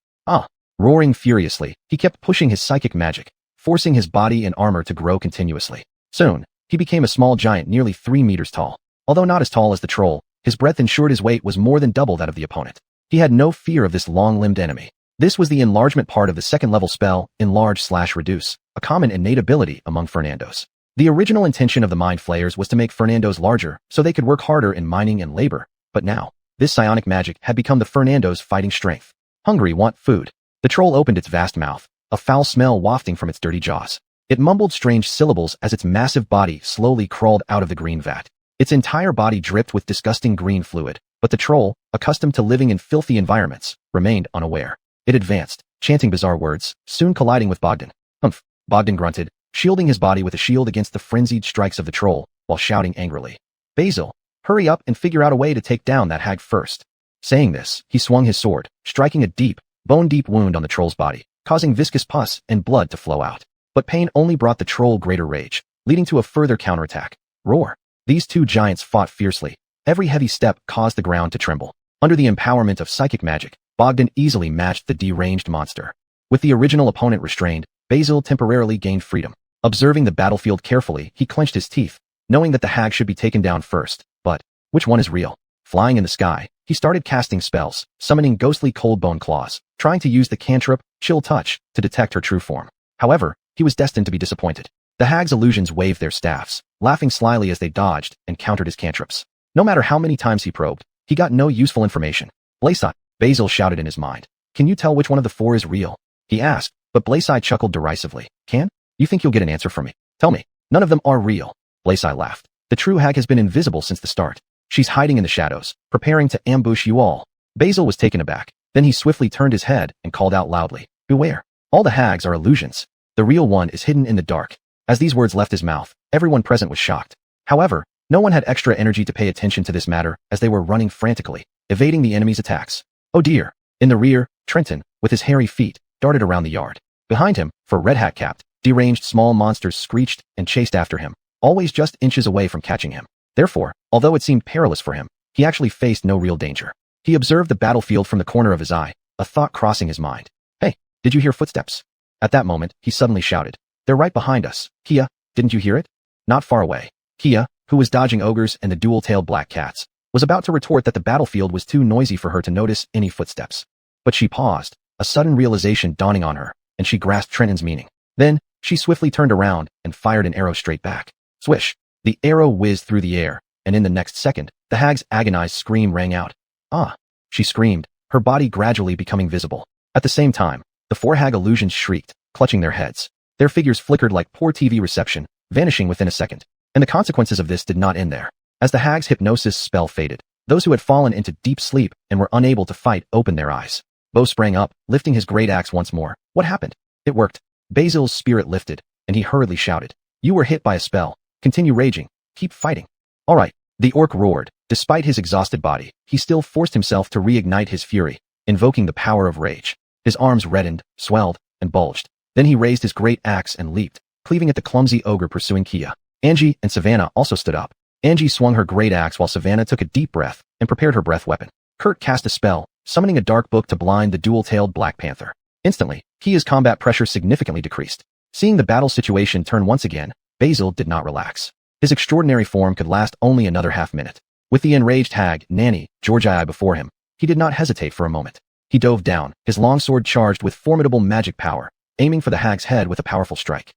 Roaring furiously, he kept pushing his psychic magic, forcing his body and armor to grow continuously. Soon, he became a small giant nearly 3 meters tall. Although not as tall as the troll, his breadth ensured his weight was more than double that of the opponent. He had no fear of this long-limbed enemy. This was the enlargement part of the second-level spell, Enlarge/Reduce, a common innate ability among Fernandos. The original intention of the mind flayers was to make Fernandos larger so they could work harder in mining and labor, but now, this psionic magic had become the Fernandos' fighting strength. Hungry want food. The troll opened its vast mouth, a foul smell wafting from its dirty jaws. It mumbled strange syllables as its massive body slowly crawled out of the green vat. Its entire body dripped with disgusting green fluid, but the troll, accustomed to living in filthy environments, remained unaware. It advanced, chanting bizarre words, soon colliding with Bogdan. Humph, Bogdan grunted, shielding his body with a shield against the frenzied strikes of the troll, while shouting angrily, Basil, hurry up and figure out a way to take down that hag first. Saying this, he swung his sword, striking a deep, bone-deep wound on the troll's body, causing viscous pus and blood to flow out. But pain only brought the troll greater rage, leading to a further counterattack. Roar. These 2 giants fought fiercely. Every heavy step caused the ground to tremble. Under the empowerment of psychic magic, Bogdan easily matched the deranged monster. With the original opponent restrained, Basil temporarily gained freedom. Observing the battlefield carefully, he clenched his teeth, knowing that the hag should be taken down first. But, which one is real? Flying in the sky, he started casting spells, summoning ghostly cold bone claws, trying to use the cantrip, Chill Touch, to detect her true form. However, he was destined to be disappointed. The hag's illusions waved their staffs, laughing slyly as they dodged and countered his cantrips. No matter how many times he probed, he got no useful information. Blasai, Basil shouted in his mind. Can you tell which one of the 4 is real? He asked, but Blasai chuckled derisively. Can? You think you'll get an answer from me? Tell me. None of them are real. Blasai laughed. The true hag has been invisible since the start. She's hiding in the shadows, preparing to ambush you all. Basil was taken aback. Then he swiftly turned his head and called out loudly. Beware. All the hags are illusions. The real one is hidden in the dark. As these words left his mouth, everyone present was shocked. However, no one had extra energy to pay attention to this matter as they were running frantically, evading the enemy's attacks. Oh dear. In the rear, Trenton, with his hairy feet, darted around the yard. Behind him, for red hat capped, deranged small monsters screeched and chased after him, always just inches away from catching him. Therefore, although it seemed perilous for him, he actually faced no real danger. He observed the battlefield from the corner of his eye, a thought crossing his mind. Hey, did you hear footsteps? At that moment, he suddenly shouted. They're right behind us. Kia, didn't you hear it? Not far away. Kia, who was dodging ogres and the dual-tailed black cats, was about to retort that the battlefield was too noisy for her to notice any footsteps. But she paused, a sudden realization dawning on her, and she grasped Trenton's meaning. Then, she swiftly turned around and fired an arrow straight back. Swish! The arrow whizzed through the air, and in the next second, the hag's agonized scream rang out. Ah! She screamed, her body gradually becoming visible. At the same time, the four hag illusions shrieked, clutching their heads. Their figures flickered like poor TV reception, vanishing within a second. And the consequences of this did not end there. As the hag's hypnosis spell faded, those who had fallen into deep sleep and were unable to fight opened their eyes. Bo sprang up, lifting his great axe once more. What happened? It worked. Basil's spirit lifted, and he hurriedly shouted. You were hit by a spell. Continue raging. Keep fighting. All right. The orc roared. Despite his exhausted body, he still forced himself to reignite his fury, invoking the power of rage. His arms reddened, swelled, and bulged. Then he raised his great axe and leaped, cleaving at the clumsy ogre pursuing Kia. Angie and Savannah also stood up. Angie swung her great axe while Savannah took a deep breath and prepared her breath weapon. Kurt cast a spell, summoning a dark book to blind the dual-tailed Black Panther. Instantly, Kia's combat pressure significantly decreased. Seeing the battle situation turn once again, Basil did not relax. His extraordinary form could last only another half-minute. With the enraged hag, Nanny, Georgii before him, he did not hesitate for a moment. He dove down, his longsword charged with formidable magic power, aiming for the hag's head with a powerful strike.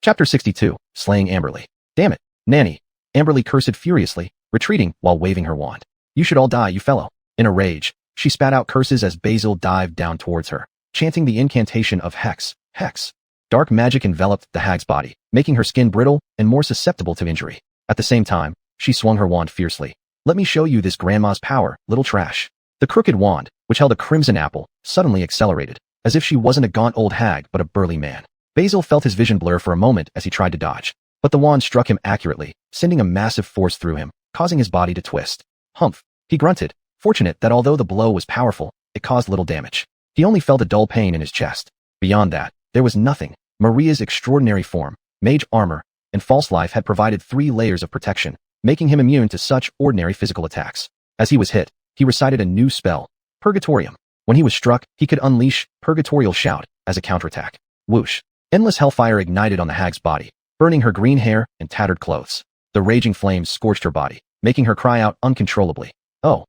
Chapter 62, Slaying Amberly. Damn it, Nanny! Amberly cursed furiously, retreating while waving her wand. You should all die, you fellow. In a rage, she spat out curses as Basil dived down towards her, chanting the incantation of Hex, Hex. Dark magic enveloped the hag's body, making her skin brittle and more susceptible to injury. At the same time, she swung her wand fiercely. Let me show you this grandma's power, little trash. The crooked wand, which held a crimson apple, suddenly accelerated, as if she wasn't a gaunt old hag but a burly man. Basil felt his vision blur for a moment as he tried to dodge, but the wand struck him accurately, sending a massive force through him, causing his body to twist. Humph! He grunted, fortunate that although the blow was powerful, it caused little damage. He only felt a dull pain in his chest. Beyond that, there was nothing. Maria's extraordinary form, mage armor, and false life had provided 3 layers of protection, making him immune to such ordinary physical attacks. As he was hit, he recited a new spell, Purgatorium. When he was struck, he could unleash Purgatorial Shout as a counterattack. Whoosh! Endless hellfire ignited on the hag's body, burning her green hair and tattered clothes. The raging flames scorched her body, making her cry out uncontrollably. Oh,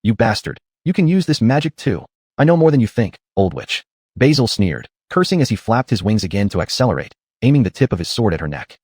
you bastard. You can use this magic too. I know more than you think, old witch. Basil sneered, cursing as he flapped his wings again to accelerate, aiming the tip of his sword at her neck.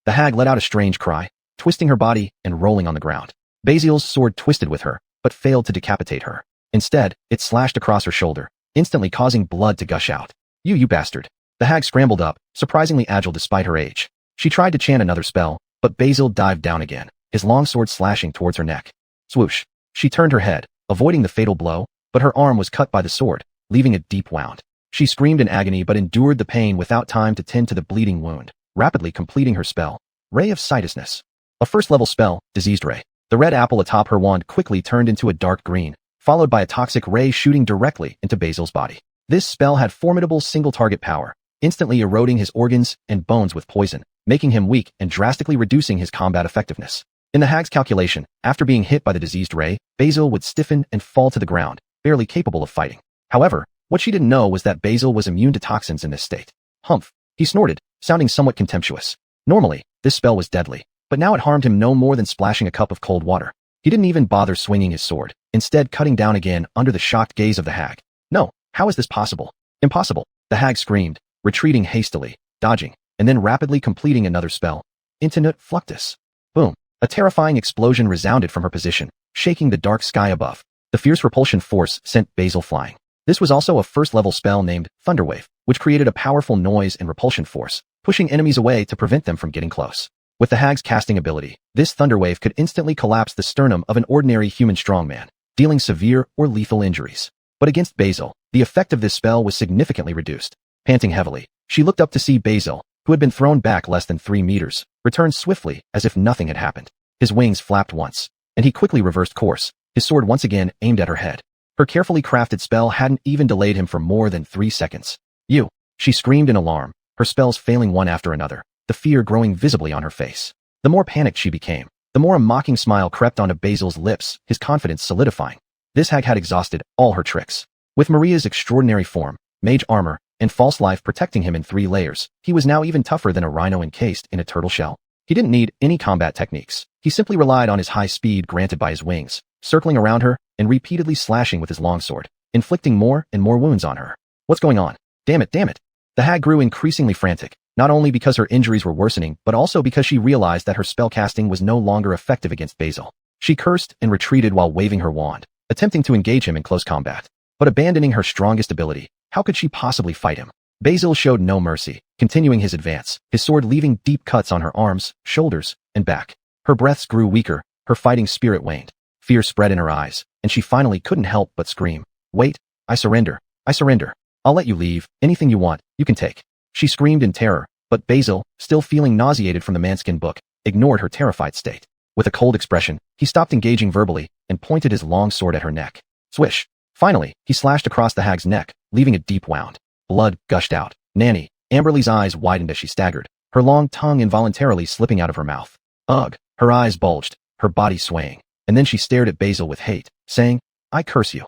The hag let out a strange cry, twisting her body and rolling on the ground. Basil's sword twisted with her, but failed to decapitate her. Instead, it slashed across her shoulder, instantly causing blood to gush out. You bastard. The hag scrambled up, surprisingly agile despite her age. She tried to chant another spell, but Basil dived down again, his longsword slashing towards her neck. Swoosh! She turned her head, avoiding the fatal blow, but her arm was cut by the sword, leaving a deep wound. She screamed in agony but endured the pain without time to tend to the bleeding wound, rapidly completing her spell. Ray of Sightlessness. A first-level spell, Diseased Ray. The red apple atop her wand quickly turned into a dark green, followed by a toxic ray shooting directly into Basil's body. This spell had formidable single-target power, instantly eroding his organs and bones with poison, making him weak and drastically reducing his combat effectiveness. In the hag's calculation, after being hit by the diseased ray, Basil would stiffen and fall to the ground, barely capable of fighting. However, what she didn't know was that Basil was immune to toxins in this state. Humph! He snorted, sounding somewhat contemptuous. Normally, this spell was deadly, but now it harmed him no more than splashing a cup of cold water. He didn't even bother swinging his sword, instead cutting down again under the shocked gaze of the hag. No, how is this possible? Impossible! The hag screamed, retreating hastily, dodging, and then rapidly completing another spell. Intinut Fluctus. Boom! A terrifying explosion resounded from her position, shaking the dark sky above. The fierce repulsion force sent Basil flying. This was also a first-level spell named Thunderwave, which created a powerful noise and repulsion force, pushing enemies away to prevent them from getting close. With the hag's casting ability, this Thunderwave could instantly collapse the sternum of an ordinary human strongman, dealing severe or lethal injuries. But against Basil, the effect of this spell was significantly reduced. Panting heavily, she looked up to see Basil, who had been thrown back less than 3 meters, returned swiftly as if nothing had happened. His wings flapped once, and he quickly reversed course, his sword once again aimed at her head. Her carefully crafted spell hadn't even delayed him for more than 3 seconds. You! She screamed in alarm, her spells failing one after another, the fear growing visibly on her face. The more panicked she became, The more a mocking smile crept onto Basil's lips, his confidence solidifying. This hag had exhausted all her tricks. With Maria's extraordinary form, mage armor, and false life protecting him in 3 layers, he was now even tougher than a rhino encased in a turtle shell. He didn't need any combat techniques. He simply relied on his high speed granted by his wings, circling around her and repeatedly slashing with his longsword, inflicting more and more wounds on her. What's going on? Damn it, damn it. The hag grew increasingly frantic, not only because her injuries were worsening, but also because she realized that her spellcasting was no longer effective against Basil. She cursed and retreated while waving her wand, attempting to engage him in close combat. But abandoning her strongest ability, how could she possibly fight him? Basil showed no mercy, continuing his advance, his sword leaving deep cuts on her arms, shoulders, and back. Her breaths grew weaker, her fighting spirit waned. Fear spread in her eyes, and she finally couldn't help but scream. Wait, I surrender. I surrender. I'll let you leave. Anything you want, you can take. She screamed in terror, but Basil, still feeling nauseated from the manskin book, ignored her terrified state. With a cold expression, he stopped engaging verbally and pointed his long sword at her neck. Swish. Finally, he slashed across the hag's neck, leaving a deep wound. Blood gushed out. Nanny, Amberly's eyes widened as she staggered, her long tongue involuntarily slipping out of her mouth. Ugh. Her eyes bulged, her body swaying, and then she stared at Basil with hate, saying, I curse you.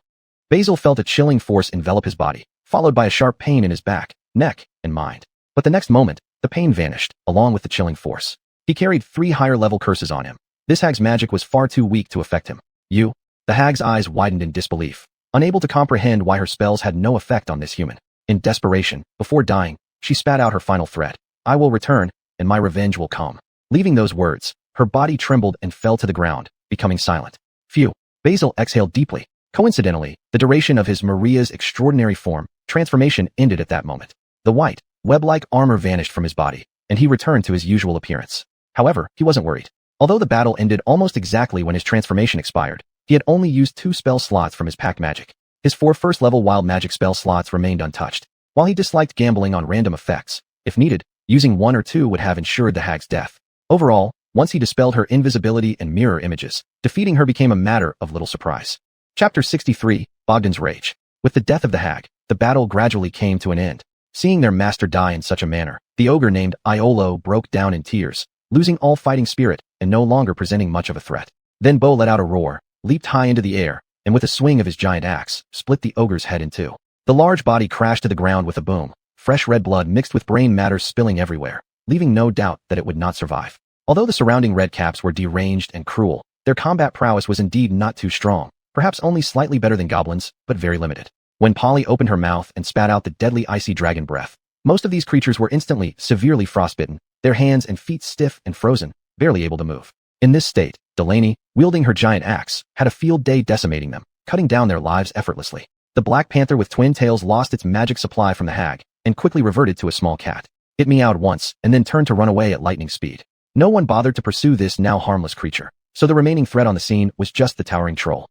Basil felt a chilling force envelop his body, followed by a sharp pain in his back, neck, and mind. But the next moment, the pain vanished, along with the chilling force. He carried 3 higher-level curses on him. This hag's magic was far too weak to affect him. You? The hag's eyes widened in disbelief, unable to comprehend why her spells had no effect on this human. In desperation, before dying, she spat out her final threat. I will return, and my revenge will come. Leaving those words, her body trembled and fell to the ground, becoming silent. Phew. Basil exhaled deeply. Coincidentally, the duration of his Maria's extraordinary form transformation ended at that moment. The white, web-like armor vanished from his body, and he returned to his usual appearance. However, he wasn't worried. Although the battle ended almost exactly when his transformation expired, he had only used 2 spell slots from his pack magic. His 4 first-level wild magic spell slots remained untouched. While he disliked gambling on random effects, if needed, using 1 or 2 would have ensured the hag's death. Overall, once he dispelled her invisibility and mirror images, defeating her became a matter of little surprise. Chapter 63, Bogdan's Rage. With the death of the hag, the battle gradually came to an end. Seeing their master die in such a manner, the ogre named Iolo broke down in tears, losing all fighting spirit and no longer presenting much of a threat. Then Bo let out a roar, leaped high into the air, and with a swing of his giant axe, split the ogre's head in 2. The large body crashed to the ground with a boom, fresh red blood mixed with brain matter spilling everywhere, leaving no doubt that it would not survive. Although the surrounding red caps were deranged and cruel, their combat prowess was indeed not too strong, perhaps only slightly better than goblins, but very limited. When Polly opened her mouth and spat out the deadly icy dragon breath, most of these creatures were instantly, severely frostbitten, their hands and feet stiff and frozen, barely able to move. In this state, Delaney, wielding her giant axe, had a field day decimating them, cutting down their lives effortlessly. The Black Panther with twin tails lost its magic supply from the hag, and quickly reverted to a small cat. It meowed once, and then turned to run away at lightning speed. No one bothered to pursue this now harmless creature, so the remaining threat on the scene was just the towering troll.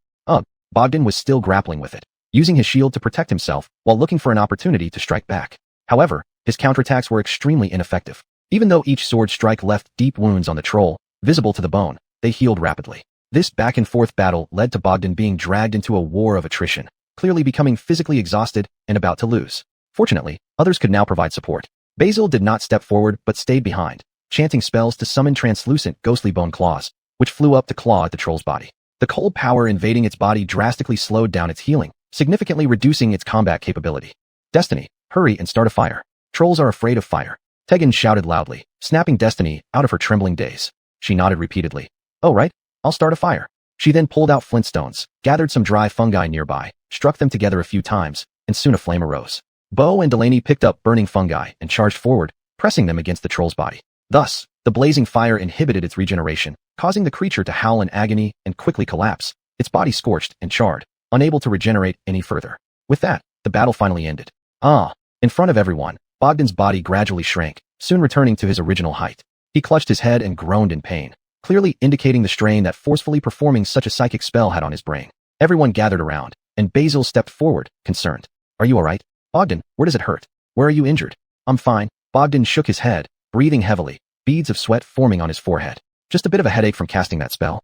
Bogdan was still grappling with it, using his shield to protect himself while looking for an opportunity to strike back. However, his counterattacks were extremely ineffective. Even though each sword strike left deep wounds on the troll, visible to the bone, they healed rapidly. This back-and-forth battle led to Bogdan being dragged into a war of attrition, clearly becoming physically exhausted and about to lose. Fortunately, others could now provide support. Basil did not step forward but stayed behind, chanting spells to summon translucent ghostly bone claws, which flew up to claw at the troll's body. The cold power invading its body drastically slowed down its healing, significantly reducing its combat capability. Destiny, hurry and start a fire. Trolls are afraid of fire. Tegan shouted loudly, snapping Destiny out of her trembling daze. She nodded repeatedly. Oh right, I'll start a fire. She then pulled out flintstones, gathered some dry fungi nearby, struck them together a few times, and soon a flame arose. Bo and Delaney picked up burning fungi and charged forward, pressing them against the troll's body. Thus, the blazing fire inhibited its regeneration, causing the creature to howl in agony and quickly collapse, its body scorched and charred, unable to regenerate any further. With that, the battle finally ended. In front of everyone, Bogdan's body gradually shrank, soon returning to his original height. He clutched his head and groaned in pain, clearly indicating the strain that forcefully performing such a psychic spell had on his brain. Everyone gathered around, and Basil stepped forward, concerned. Are you alright? Bogdan, where does it hurt? Where are you injured? I'm fine. Bogdan shook his head, breathing heavily, beads of sweat forming on his forehead. Just a bit of a headache from casting that spell.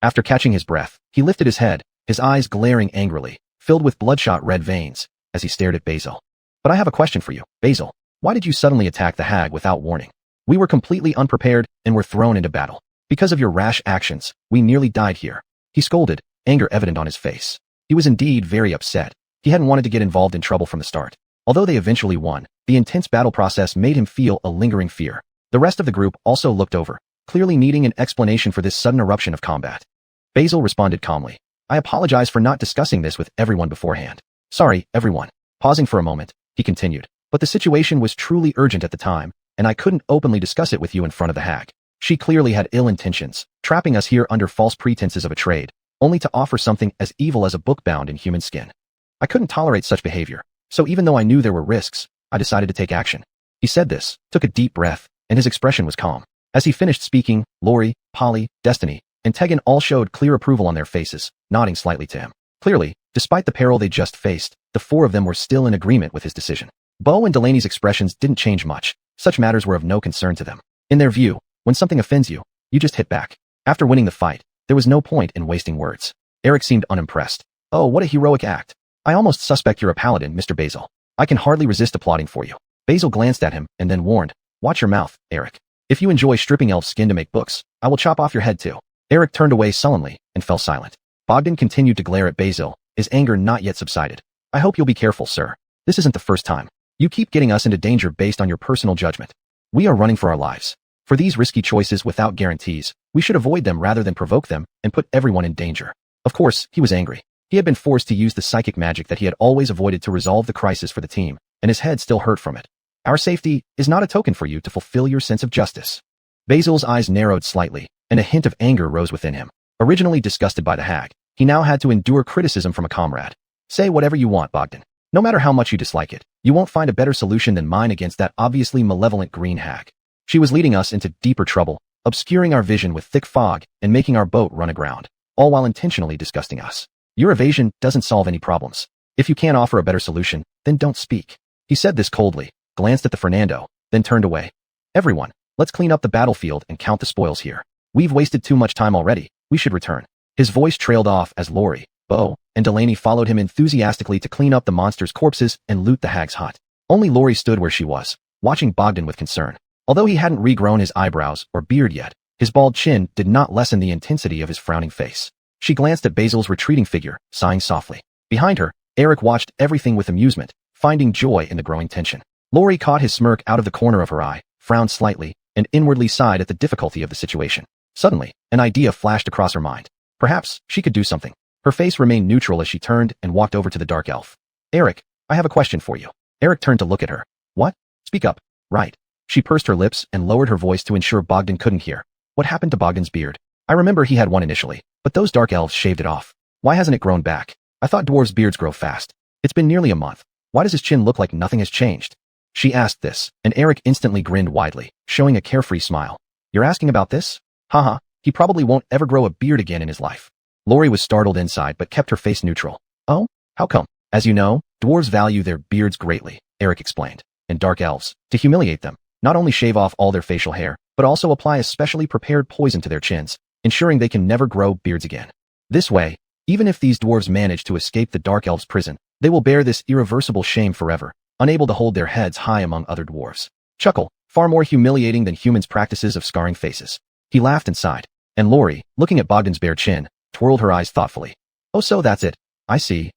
After catching his breath, he lifted his head, his eyes glaring angrily, filled with bloodshot red veins, as he stared at Basil. But I have a question for you, Basil. Why did you suddenly attack the hag without warning? We were completely unprepared and were thrown into battle. Because of your rash actions, we nearly died here. He scolded, anger evident on his face. He was indeed very upset. He hadn't wanted to get involved in trouble from the start. Although they eventually won, the intense battle process made him feel a lingering fear. The rest of the group also looked over, clearly needing an explanation for this sudden eruption of combat. Basil responded calmly. I apologize for not discussing this with everyone beforehand. Sorry, everyone. Pausing for a moment, he continued. But the situation was truly urgent at the time, and I couldn't openly discuss it with you in front of the hag. She clearly had ill intentions, trapping us here under false pretenses of a trade, only to offer something as evil as a book bound in human skin. I couldn't tolerate such behavior, so even though I knew there were risks, I decided to take action. He said this, took a deep breath, and his expression was calm. As he finished speaking, Lori, Polly, Destiny, and Tegan all showed clear approval on their faces, nodding slightly to him. Clearly, despite the peril they just faced, the four of them were still in agreement with his decision. Bo and Delaney's expressions didn't change much. Such matters were of no concern to them. In their view, when something offends you, you just hit back. After winning the fight, there was no point in wasting words. Eric seemed unimpressed. Oh, what a heroic act. I almost suspect you're a paladin, Mr. Basil. I can hardly resist applauding for you. Basil glanced at him and then warned, watch your mouth, Eric. If you enjoy stripping elf skin to make books, I will chop off your head too. Eric turned away sullenly and fell silent. Bogdan continued to glare at Basil, his anger not yet subsided. I hope you'll be careful, sir. This isn't the first time. You keep getting us into danger based on your personal judgment. We are running for our lives. For these risky choices without guarantees, we should avoid them rather than provoke them and put everyone in danger. Of course, he was angry. He had been forced to use the psychic magic that he had always avoided to resolve the crisis for the team, and his head still hurt from it. Our safety is not a token for you to fulfill your sense of justice. Basil's eyes narrowed slightly, and a hint of anger rose within him. Originally disgusted by the hag, he now had to endure criticism from a comrade. Say whatever you want, Bogdan. No matter how much you dislike it, you won't find a better solution than mine against that obviously malevolent green hag. She was leading us into deeper trouble, obscuring our vision with thick fog and making our boat run aground, all while intentionally disgusting us. Your evasion doesn't solve any problems. If you can't offer a better solution, then don't speak. He said this coldly, glanced at the Fernando, then turned away. Everyone, let's clean up the battlefield and count the spoils here. We've wasted too much time already. We should return. His voice trailed off as Lori, Bo, and Delaney followed him enthusiastically to clean up the monsters' corpses and loot the hag's hut. Only Lori stood where she was, watching Bogdan with concern. Although he hadn't regrown his eyebrows or beard yet, his bald chin did not lessen the intensity of his frowning face. She glanced at Basil's retreating figure, sighing softly. Behind her, Eric watched everything with amusement, finding joy in the growing tension. Lori caught his smirk out of the corner of her eye, frowned slightly, and inwardly sighed at the difficulty of the situation. Suddenly, an idea flashed across her mind. Perhaps she could do something. Her face remained neutral as she turned and walked over to the dark elf. Eric, I have a question for you. Eric turned to look at her. What? Speak up. Right. She pursed her lips and lowered her voice to ensure Bogdan couldn't hear. What happened to Bogdan's beard? I remember he had one initially, but those dark elves shaved it off. Why hasn't it grown back? I thought dwarves' beards grow fast. It's been nearly a month. Why does his chin look like nothing has changed? She asked this, and Eric instantly grinned widely, showing a carefree smile. You're asking about this? Haha, he probably won't ever grow a beard again in his life. Lori was startled inside but kept her face neutral. Oh? How come? As you know, dwarves value their beards greatly, Eric explained, and dark elves, to humiliate them, not only shave off all their facial hair, but also apply a specially prepared poison to their chins, ensuring they can never grow beards again. This way, even if these dwarves manage to escape the dark elves' prison, they will bear this irreversible shame forever, unable to hold their heads high among other dwarves. Chuckle, far more humiliating than humans' practices of scarring faces. He laughed and sighed, and Lori, looking at Bogdan's bare chin, twirled her eyes thoughtfully. Oh, so that's it. I see.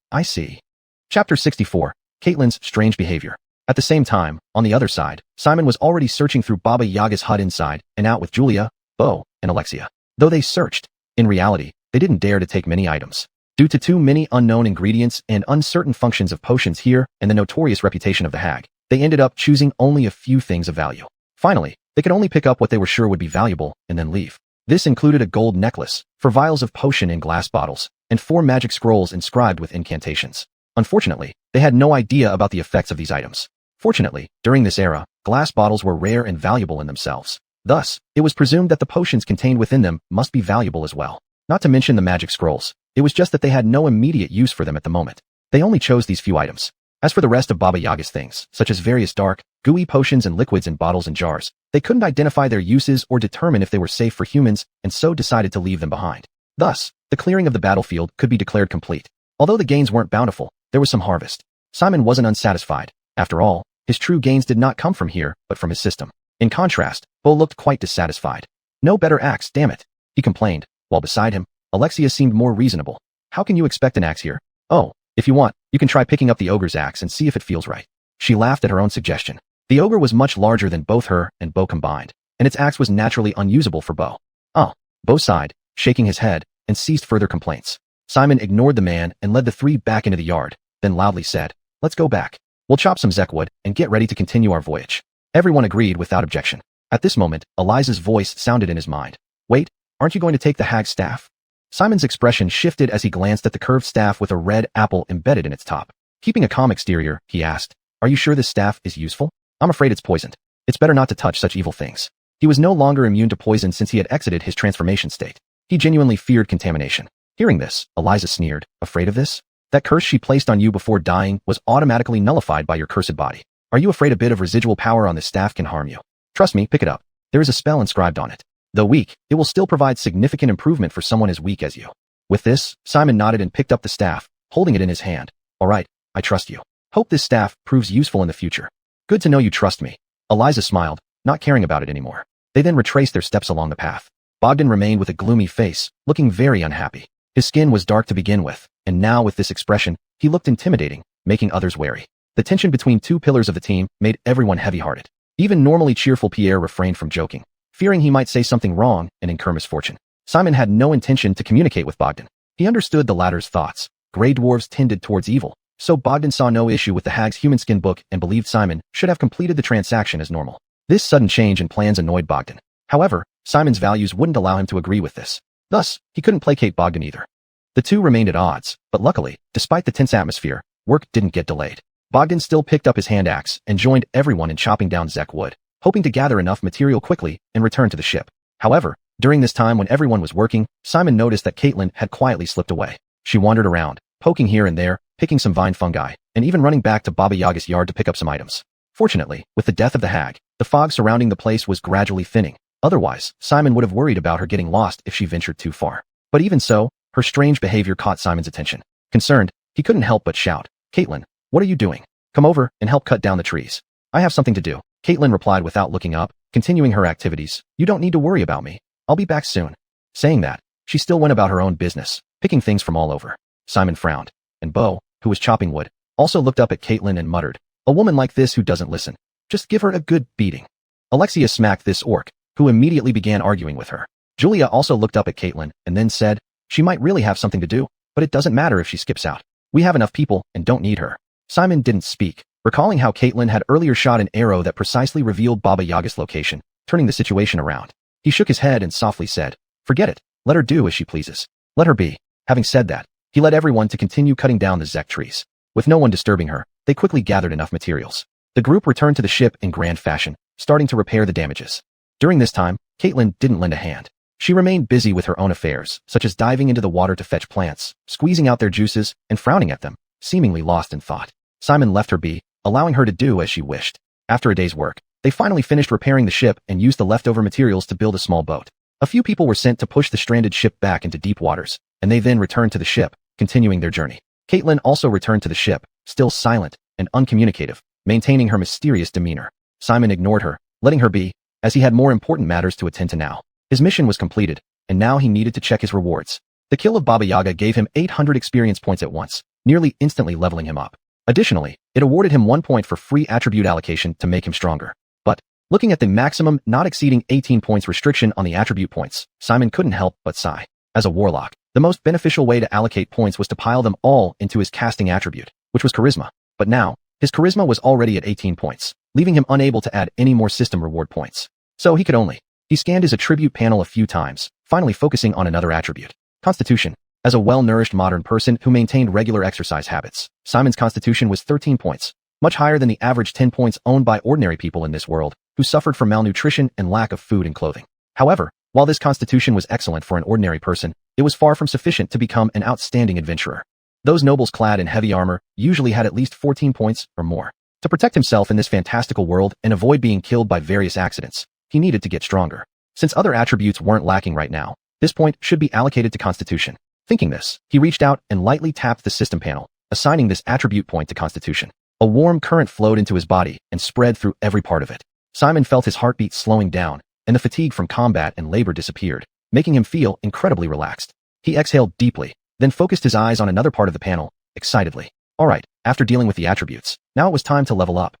Chapter 64, Caitlin's Strange Behavior. At the same time, on the other side, Simon was already searching through Baba Yaga's hut inside and out with Julia, Bo, and Alexia. Though they searched, in reality, they didn't dare to take many items. Due to too many unknown ingredients and uncertain functions of potions here and the notorious reputation of the hag, they ended up choosing only a few things of value. Finally, they could only pick up what they were sure would be valuable and then leave. This included a gold necklace, 4 vials of potion in glass bottles, and 4 magic scrolls inscribed with incantations. Unfortunately, they had no idea about the effects of these items. Fortunately, during this era, glass bottles were rare and valuable in themselves. Thus, it was presumed that the potions contained within them must be valuable as well. Not to mention the magic scrolls. It was just that they had no immediate use for them at the moment. They only chose these few items. As for the rest of Baba Yaga's things, such as various dark, gooey potions and liquids in bottles and jars, they couldn't identify their uses or determine if they were safe for humans, and so decided to leave them behind. Thus, the clearing of the battlefield could be declared complete. Although the gains weren't bountiful, there was some harvest. Simon wasn't unsatisfied. After all, his true gains did not come from here, but from his system. In contrast, Bo looked quite dissatisfied. No better axe, damn it, he complained, while beside him, Alexia seemed more reasonable. How can you expect an axe here? Oh, if you want, you can try picking up the ogre's axe and see if it feels right. She laughed at her own suggestion. The ogre was much larger than both her and Bo combined, and its axe was naturally unusable for Bo. Oh, Bo sighed, shaking his head, and ceased further complaints. Simon ignored the man and led the three back into the yard, then loudly said, "Let's go back. We'll chop some zekwood and get ready to continue our voyage." Everyone agreed without objection. At this moment, Eliza's voice sounded in his mind. "Wait, aren't you going to take the hag's staff?" Simon's expression shifted as he glanced at the curved staff with a red apple embedded in its top. Keeping a calm exterior, he asked, "Are you sure this staff is useful? I'm afraid it's poisoned. It's better not to touch such evil things." He was no longer immune to poison since he had exited his transformation state. He genuinely feared contamination. Hearing this, Eliza sneered, "Afraid of this? That curse she placed on you before dying was automatically nullified by your cursed body. Are you afraid a bit of residual power on this staff can harm you? Trust me, pick it up. There is a spell inscribed on it. Though weak, it will still provide significant improvement for someone as weak as you." With this, Simon nodded and picked up the staff, holding it in his hand. "All right, I trust you. Hope this staff proves useful in the future." "Good to know you trust me." Eliza smiled, not caring about it anymore. They then retraced their steps along the path. Bogdan remained with a gloomy face, looking very unhappy. His skin was dark to begin with, and now with this expression, he looked intimidating, making others wary. The tension between two pillars of the team made everyone heavy-hearted. Even normally cheerful Pierre refrained from joking, fearing he might say something wrong and incur misfortune. Simon had no intention to communicate with Bogdan. He understood the latter's thoughts. Grey dwarves tended towards evil, so Bogdan saw no issue with the hag's human skin book and believed Simon should have completed the transaction as normal. This sudden change in plans annoyed Bogdan. However, Simon's values wouldn't allow him to agree with this. Thus, he couldn't placate Bogdan either. The two remained at odds, but luckily, despite the tense atmosphere, work didn't get delayed. Bogdan still picked up his hand axe and joined everyone in chopping down Zek wood, hoping to gather enough material quickly and return to the ship. However, during this time when everyone was working, Simon noticed that Caitlin had quietly slipped away. She wandered around, poking here and there, picking some vine fungi, and even running back to Baba Yaga's yard to pick up some items. Fortunately, with the death of the hag, the fog surrounding the place was gradually thinning. Otherwise, Simon would have worried about her getting lost if she ventured too far. But even so, her strange behavior caught Simon's attention. Concerned, he couldn't help but shout, "Caitlin, what are you doing? Come over and help cut down the trees." "I have something to do," Caitlin replied without looking up, continuing her activities. "You don't need to worry about me. I'll be back soon." Saying that, she still went about her own business, picking things from all over. Simon frowned, and Bo, who was chopping wood, also looked up at Caitlin and muttered, "A woman like this who doesn't listen. Just give her a good beating." Alexia smacked this orc, who immediately began arguing with her. Julia also looked up at Caitlin and then said, "She might really have something to do, but it doesn't matter if she skips out. We have enough people and don't need her." Simon didn't speak, recalling how Caitlin had earlier shot an arrow that precisely revealed Baba Yaga's location, turning the situation around. He shook his head and softly said, "Forget it. Let her do as she pleases. Let her be." Having said that, he led everyone to continue cutting down the Zek trees. With no one disturbing her, they quickly gathered enough materials. The group returned to the ship in grand fashion, starting to repair the damages. During this time, Caitlin didn't lend a hand. She remained busy with her own affairs, such as diving into the water to fetch plants, squeezing out their juices, and frowning at them, seemingly lost in thought. Simon left her be, allowing her to do as she wished. After a day's work, they finally finished repairing the ship and used the leftover materials to build a small boat. A few people were sent to push the stranded ship back into deep waters, and they then returned to the ship, continuing their journey. Caitlin also returned to the ship, still silent and uncommunicative, maintaining her mysterious demeanor. Simon ignored her, letting her be, as he had more important matters to attend to now. His mission was completed, and now he needed to check his rewards. The kill of Baba Yaga gave him 800 experience points at once, nearly instantly leveling him up. Additionally, it awarded him 1 point for free attribute allocation to make him stronger. But, looking at the maximum not exceeding 18 points restriction on the attribute points, Simon couldn't help but sigh. As a warlock, the most beneficial way to allocate points was to pile them all into his casting attribute, which was charisma. But now, his charisma was already at 18 points, leaving him unable to add any more system reward points. So he could only. He scanned his attribute panel a few times, finally focusing on another attribute. Constitution. As a well-nourished modern person who maintained regular exercise habits, Simon's constitution was 13 points, much higher than the average 10 points owned by ordinary people in this world, who suffered from malnutrition and lack of food and clothing. However, while this constitution was excellent for an ordinary person, it was far from sufficient to become an outstanding adventurer. Those nobles clad in heavy armor usually had at least 14 points or more. To protect himself in this fantastical world and avoid being killed by various accidents, he needed to get stronger. Since other attributes weren't lacking right now, this point should be allocated to Constitution. Thinking this, he reached out and lightly tapped the system panel, assigning this attribute point to Constitution. A warm current flowed into his body and spread through every part of it. Simon felt his heartbeat slowing down, and the fatigue from combat and labor disappeared, making him feel incredibly relaxed. He exhaled deeply, then focused his eyes on another part of the panel, excitedly. Alright, after dealing with the attributes, now it was time to level up.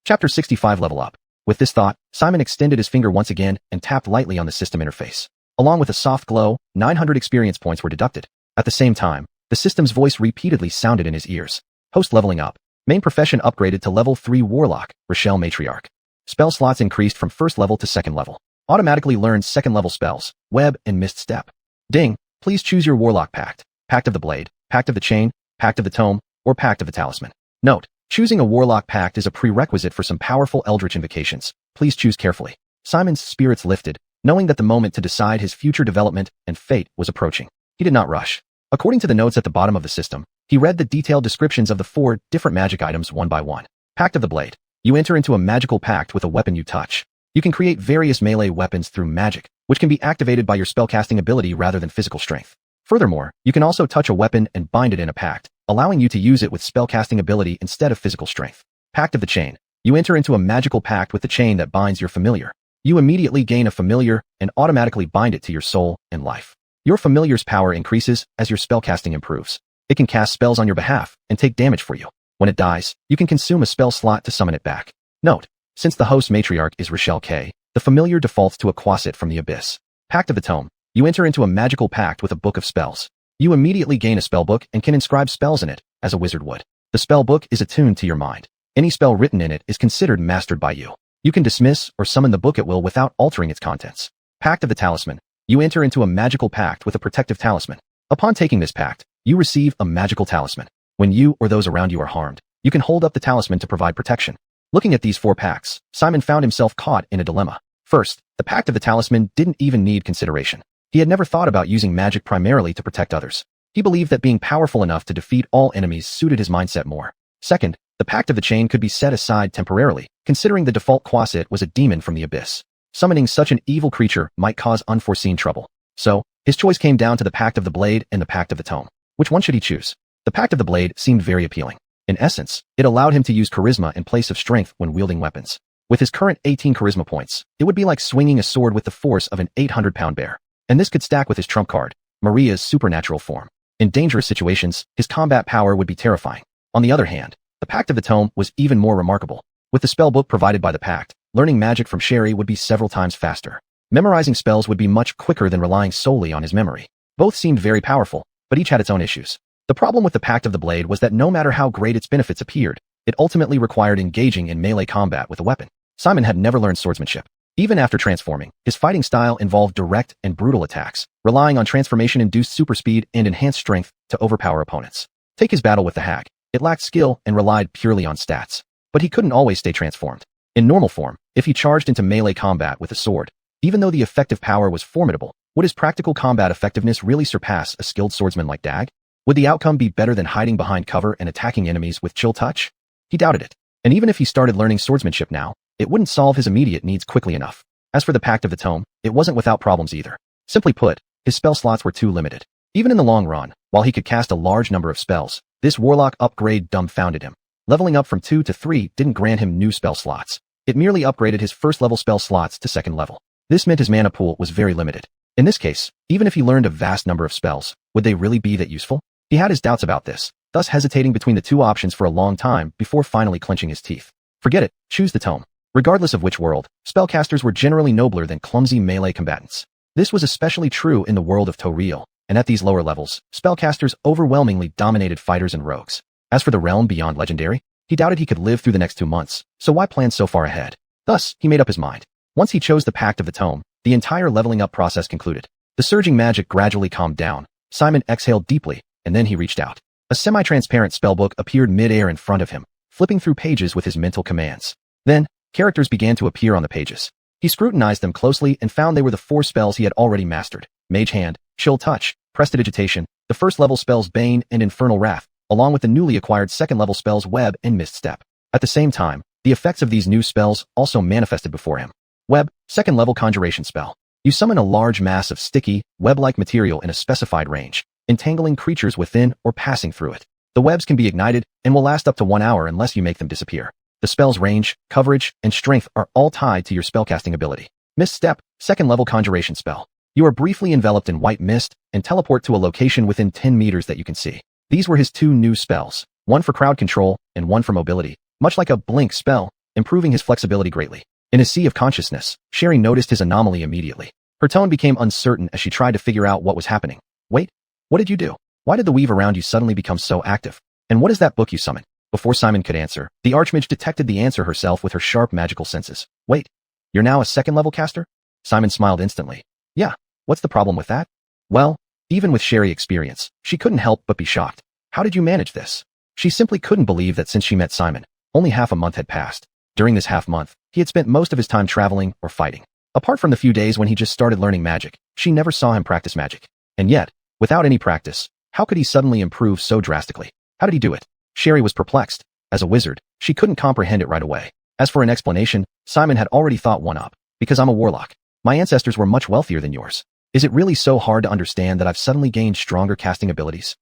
Chapter 65 Level Up. With this thought, Simon extended his finger once again and tapped lightly on the system interface. Along with a soft glow, 900 experience points were deducted. At the same time, the system's voice repeatedly sounded in his ears. Host leveling up. Main profession upgraded to level 3 Warlock, Rochelle Matriarch. Spell slots increased from first level to second level. Automatically learned second level spells, Web and Mist Step. Ding, please choose your Warlock Pact. Pact of the Blade, Pact of the Chain, Pact of the Tome, or Pact of the Talisman. Note, choosing a Warlock Pact is a prerequisite for some powerful Eldritch invocations. Please choose carefully. Simon's spirits lifted, knowing that the moment to decide his future development and fate was approaching. He did not rush. According to the notes at the bottom of the system, he read the detailed descriptions of the 4 different magic items one by one. Pact of the Blade. You enter into a magical pact with a weapon you touch. You can create various melee weapons through magic, which can be activated by your spellcasting ability rather than physical strength. Furthermore, you can also touch a weapon and bind it in a pact, allowing you to use it with spellcasting ability instead of physical strength. Pact of the Chain. You enter into a magical pact with the chain that binds your familiar. You immediately gain a familiar and automatically bind it to your soul and life. Your familiar's power increases as your spellcasting improves. It can cast spells on your behalf and take damage for you. When it dies, you can consume a spell slot to summon it back. Note, since the host matriarch is Rochelle K, the familiar defaults to a quasit from the Abyss. Pact of the Tome. You enter into a magical pact with a book of spells. You immediately gain a spellbook and can inscribe spells in it, as a wizard would. The spellbook is attuned to your mind. Any spell written in it is considered mastered by you. You can dismiss or summon the book at will without altering its contents. Pact of the Talisman. You enter into a magical pact with a protective talisman. Upon taking this pact, you receive a magical talisman. When you or those around you are harmed, you can hold up the talisman to provide protection. Looking at these 4 pacts, Simon found himself caught in a dilemma. First, the Pact of the Talisman didn't even need consideration. He had never thought about using magic primarily to protect others. He believed that being powerful enough to defeat all enemies suited his mindset more. Second, the Pact of the Chain could be set aside temporarily, considering the default quasit was a demon from the Abyss. Summoning such an evil creature might cause unforeseen trouble. So, his choice came down to the Pact of the Blade and the Pact of the Tome. Which one should he choose? The Pact of the Blade seemed very appealing. In essence, it allowed him to use charisma in place of strength when wielding weapons. With his current 18 charisma points, it would be like swinging a sword with the force of an 800-pound bear. And this could stack with his trump card, Maria's supernatural form. In dangerous situations, his combat power would be terrifying. On the other hand, the Pact of the Tome was even more remarkable. With the spellbook provided by the Pact, learning magic from Sherry would be several times faster. Memorizing spells would be much quicker than relying solely on his memory. Both seemed very powerful, but each had its own issues. The problem with the Pact of the Blade was that no matter how great its benefits appeared, it ultimately required engaging in melee combat with a weapon. Simon had never learned swordsmanship. Even after transforming, his fighting style involved direct and brutal attacks, relying on transformation-induced super speed and enhanced strength to overpower opponents. Take his battle with the hag. It lacked skill and relied purely on stats. But he couldn't always stay transformed. In normal form, if he charged into melee combat with a sword, even though the effective power was formidable, would his practical combat effectiveness really surpass a skilled swordsman like Dag? Would the outcome be better than hiding behind cover and attacking enemies with chill touch? He doubted it. And even if he started learning swordsmanship now, it wouldn't solve his immediate needs quickly enough. As for the Pact of the Tome, it wasn't without problems either. Simply put, his spell slots were too limited. Even in the long run, while he could cast a large number of spells, this warlock upgrade dumbfounded him. Leveling up from 2 to 3 didn't grant him new spell slots. It merely upgraded his first level spell slots to second level. This meant his mana pool was very limited. In this case, even if he learned a vast number of spells, would they really be that useful? He had his doubts about this, thus hesitating between the 2 options for a long time before finally clenching his teeth. Forget it, choose the Tome. Regardless of which world, spellcasters were generally nobler than clumsy melee combatants. This was especially true in the world of Toriel, and at these lower levels, spellcasters overwhelmingly dominated fighters and rogues. As for the realm beyond legendary, he doubted he could live through the next 2 months, so why plan so far ahead? Thus, he made up his mind. Once he chose the Pact of the Tome, the entire leveling up process concluded. The surging magic gradually calmed down. Simon exhaled deeply, and then he reached out. A semi-transparent spellbook appeared mid-air in front of him, flipping through pages with his mental commands. Then, characters began to appear on the pages. He scrutinized them closely and found they were the 4 spells he had already mastered: Mage Hand, Chill Touch, Prestidigitation, the first-level spells Bane and Infernal Wrath, along with the newly acquired second-level spells Web and Mist Step. At the same time, the effects of these new spells also manifested before him. Web, second-level conjuration spell. You summon a large mass of sticky, web-like material in a specified range, entangling creatures within or passing through it. The webs can be ignited and will last up to 1 hour unless you make them disappear. The spell's range, coverage, and strength are all tied to your spellcasting ability. Misstep, second level conjuration spell. You are briefly enveloped in white mist and teleport to a location within 10 meters that you can see. These were his two new spells, one for crowd control and one for mobility, much like a blink spell, improving his flexibility greatly. In his sea of consciousness, Sherry noticed his anomaly immediately. Her tone became uncertain as she tried to figure out what was happening. Wait, what did you do? Why did the weave around you suddenly become so active? And what is that book you summoned? Before Simon could answer, the Archmage detected the answer herself with her sharp magical senses. Wait, you're now a second level caster? Simon smiled instantly. Yeah, what's the problem with that? Well, even with Sherry experience, she couldn't help but be shocked. How did you manage this? She simply couldn't believe that since she met Simon, only half a month had passed. During this half month, he had spent most of his time traveling or fighting. Apart from the few days when he just started learning magic, she never saw him practice magic. And yet, without any practice, how could he suddenly improve so drastically? How did he do it? Sherry was perplexed. As a wizard, she couldn't comprehend it right away. As for an explanation, Simon had already thought one up. Because I'm a warlock. My ancestors were much wealthier than yours. Is it really so hard to understand that I've suddenly gained stronger casting abilities?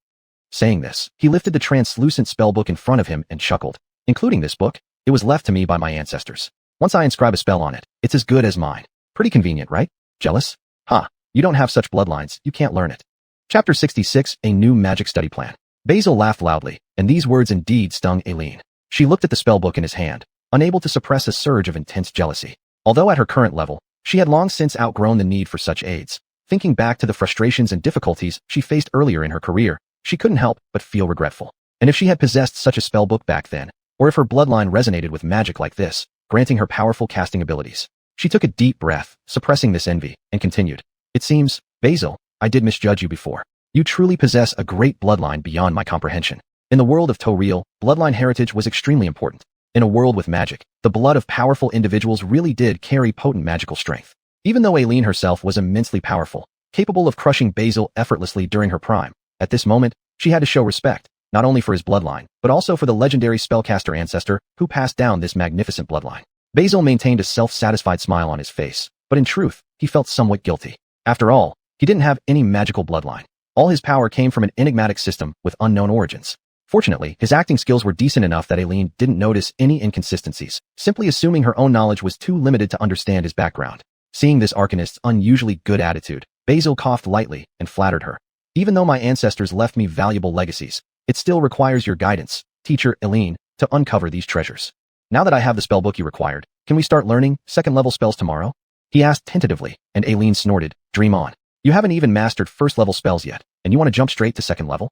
Saying this, he lifted the translucent spellbook in front of him and chuckled. Including this book, it was left to me by my ancestors. Once I inscribe a spell on it, it's as good as mine. Pretty convenient, right? Jealous? Huh, you don't have such bloodlines, you can't learn it. Chapter 66, A New Magic Study Plan. Basil laughed loudly, and these words indeed stung Aileen. She looked at the spellbook in his hand, unable to suppress a surge of intense jealousy. Although at her current level, she had long since outgrown the need for such aids. Thinking back to the frustrations and difficulties she faced earlier in her career, she couldn't help but feel regretful. And if she had possessed such a spellbook back then, or if her bloodline resonated with magic like this, granting her powerful casting abilities. She took a deep breath, suppressing this envy, and continued. It seems, Basil, I did misjudge you before. You truly possess a great bloodline beyond my comprehension. In the world of Toriel, bloodline heritage was extremely important. In a world with magic, the blood of powerful individuals really did carry potent magical strength. Even though Aileen herself was immensely powerful, capable of crushing Basil effortlessly during her prime, at this moment, she had to show respect, not only for his bloodline, but also for the legendary spellcaster ancestor who passed down this magnificent bloodline. Basil maintained a self-satisfied smile on his face, but in truth, he felt somewhat guilty. After all, he didn't have any magical bloodline. All his power came from an enigmatic system with unknown origins. Fortunately, his acting skills were decent enough that Aileen didn't notice any inconsistencies, simply assuming her own knowledge was too limited to understand his background. Seeing this arcanist's unusually good attitude, Basil coughed lightly and flattered her. Even though my ancestors left me valuable legacies, it still requires your guidance, teacher Aileen, to uncover these treasures. Now that I have the spellbook you required, can we start learning second-level spells tomorrow? He asked tentatively, and Aileen snorted, dream on. You haven't even mastered first-level spells yet, and you want to jump straight to second level?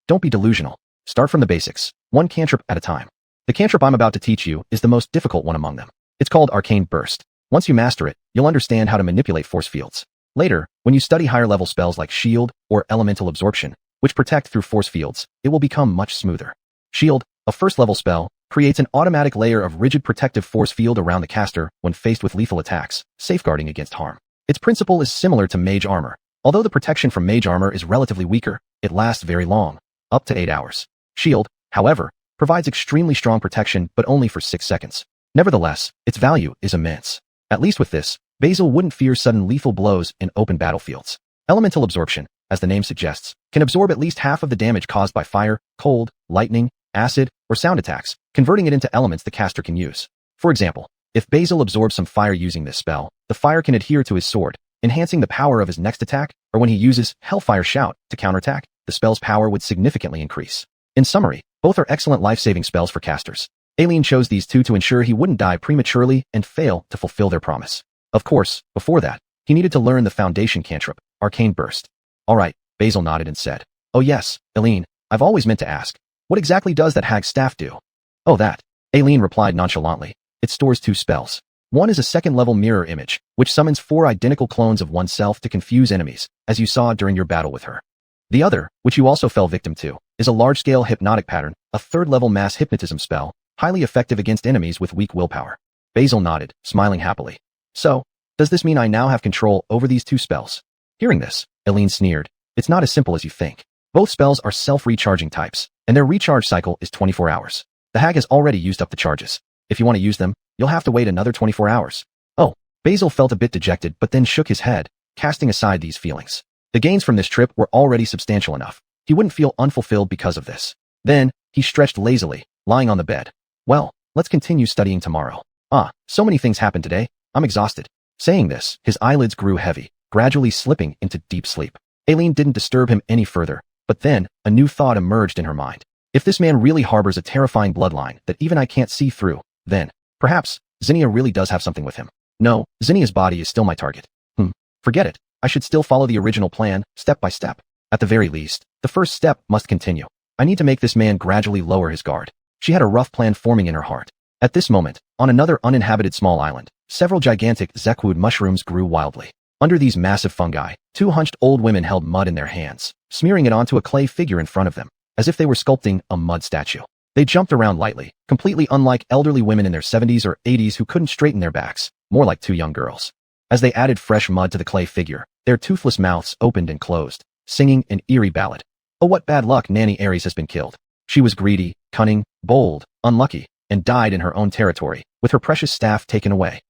Don't be delusional. Start from the basics, one cantrip at a time. The cantrip I'm about to teach you is the most difficult one among them. It's called Arcane Burst. Once you master it, you'll understand how to manipulate force fields. Later, when you study higher-level spells like Shield or Elemental Absorption, which protect through force fields, it will become much smoother. Shield, a first-level spell, creates an automatic layer of rigid protective force field around the caster when faced with lethal attacks, safeguarding against harm. Its principle is similar to Mage Armor. Although the protection from Mage Armor is relatively weaker, it lasts very long, up to 8 hours. Shield, however, provides extremely strong protection but only for 6 seconds. Nevertheless, its value is immense. At least with this, Basil wouldn't fear sudden lethal blows in open battlefields. Elemental Absorption, as the name suggests, can absorb at least half of the damage caused by fire, cold, lightning, acid, or sound attacks, converting it into elements the caster can use. For example, if Basil absorbs some fire using this spell, the fire can adhere to his sword, enhancing the power of his next attack, or when he uses Hellfire Shout to counterattack, the spell's power would significantly increase. In summary, both are excellent life-saving spells for casters. Aileen chose these two to ensure he wouldn't die prematurely and fail to fulfill their promise. Of course, before that, he needed to learn the foundation cantrip, Arcane Burst. Alright, Basil nodded and said, Oh yes, Aileen, I've always meant to ask. What exactly does that hag's staff do? Oh that. Aileen replied nonchalantly. It stores 2 spells. One is a second-level mirror image, which summons 4 identical clones of oneself to confuse enemies, as you saw during your battle with her. The other, which you also fell victim to, is a large-scale hypnotic pattern, a third-level mass hypnotism spell, highly effective against enemies with weak willpower. Basil nodded, smiling happily. So, does this mean I now have control over these 2 spells? Hearing this, Aileen sneered. It's not as simple as you think. Both spells are self-recharging types, and their recharge cycle is 24 hours. The hag has already used up the charges. If you want to use them, you'll have to wait another 24 hours. Oh, Basil felt a bit dejected but then shook his head, casting aside these feelings. The gains from this trip were already substantial enough. He wouldn't feel unfulfilled because of this. Then, he stretched lazily, lying on the bed. Well, let's continue studying tomorrow. So many things happened today. I'm exhausted. Saying this, his eyelids grew heavy, gradually slipping into deep sleep. Aileen didn't disturb him any further, but then, a new thought emerged in her mind. If this man really harbors a terrifying bloodline that even I can't see through, then, perhaps, Zinnia really does have something with him. No, Zinnia's body is still my target. Forget it. I should still follow the original plan, step by step. At the very least, the first step must continue. I need to make this man gradually lower his guard. She had a rough plan forming in her heart. At this moment, on another uninhabited small island, several gigantic xuanhuan mushrooms grew wildly. Under these massive fungi, two hunched old women held mud in their hands, smearing it onto a clay figure in front of them, as if they were sculpting a mud statue. They jumped around lightly, completely unlike elderly women in their 70s or 80s who couldn't straighten their backs, more like two young girls. As they added fresh mud to the clay figure, their toothless mouths opened and closed, singing an eerie ballad. Oh, what bad luck, Nanny Aries has been killed. She was greedy, cunning, bold, unlucky, and died in her own territory, with her precious staff taken away.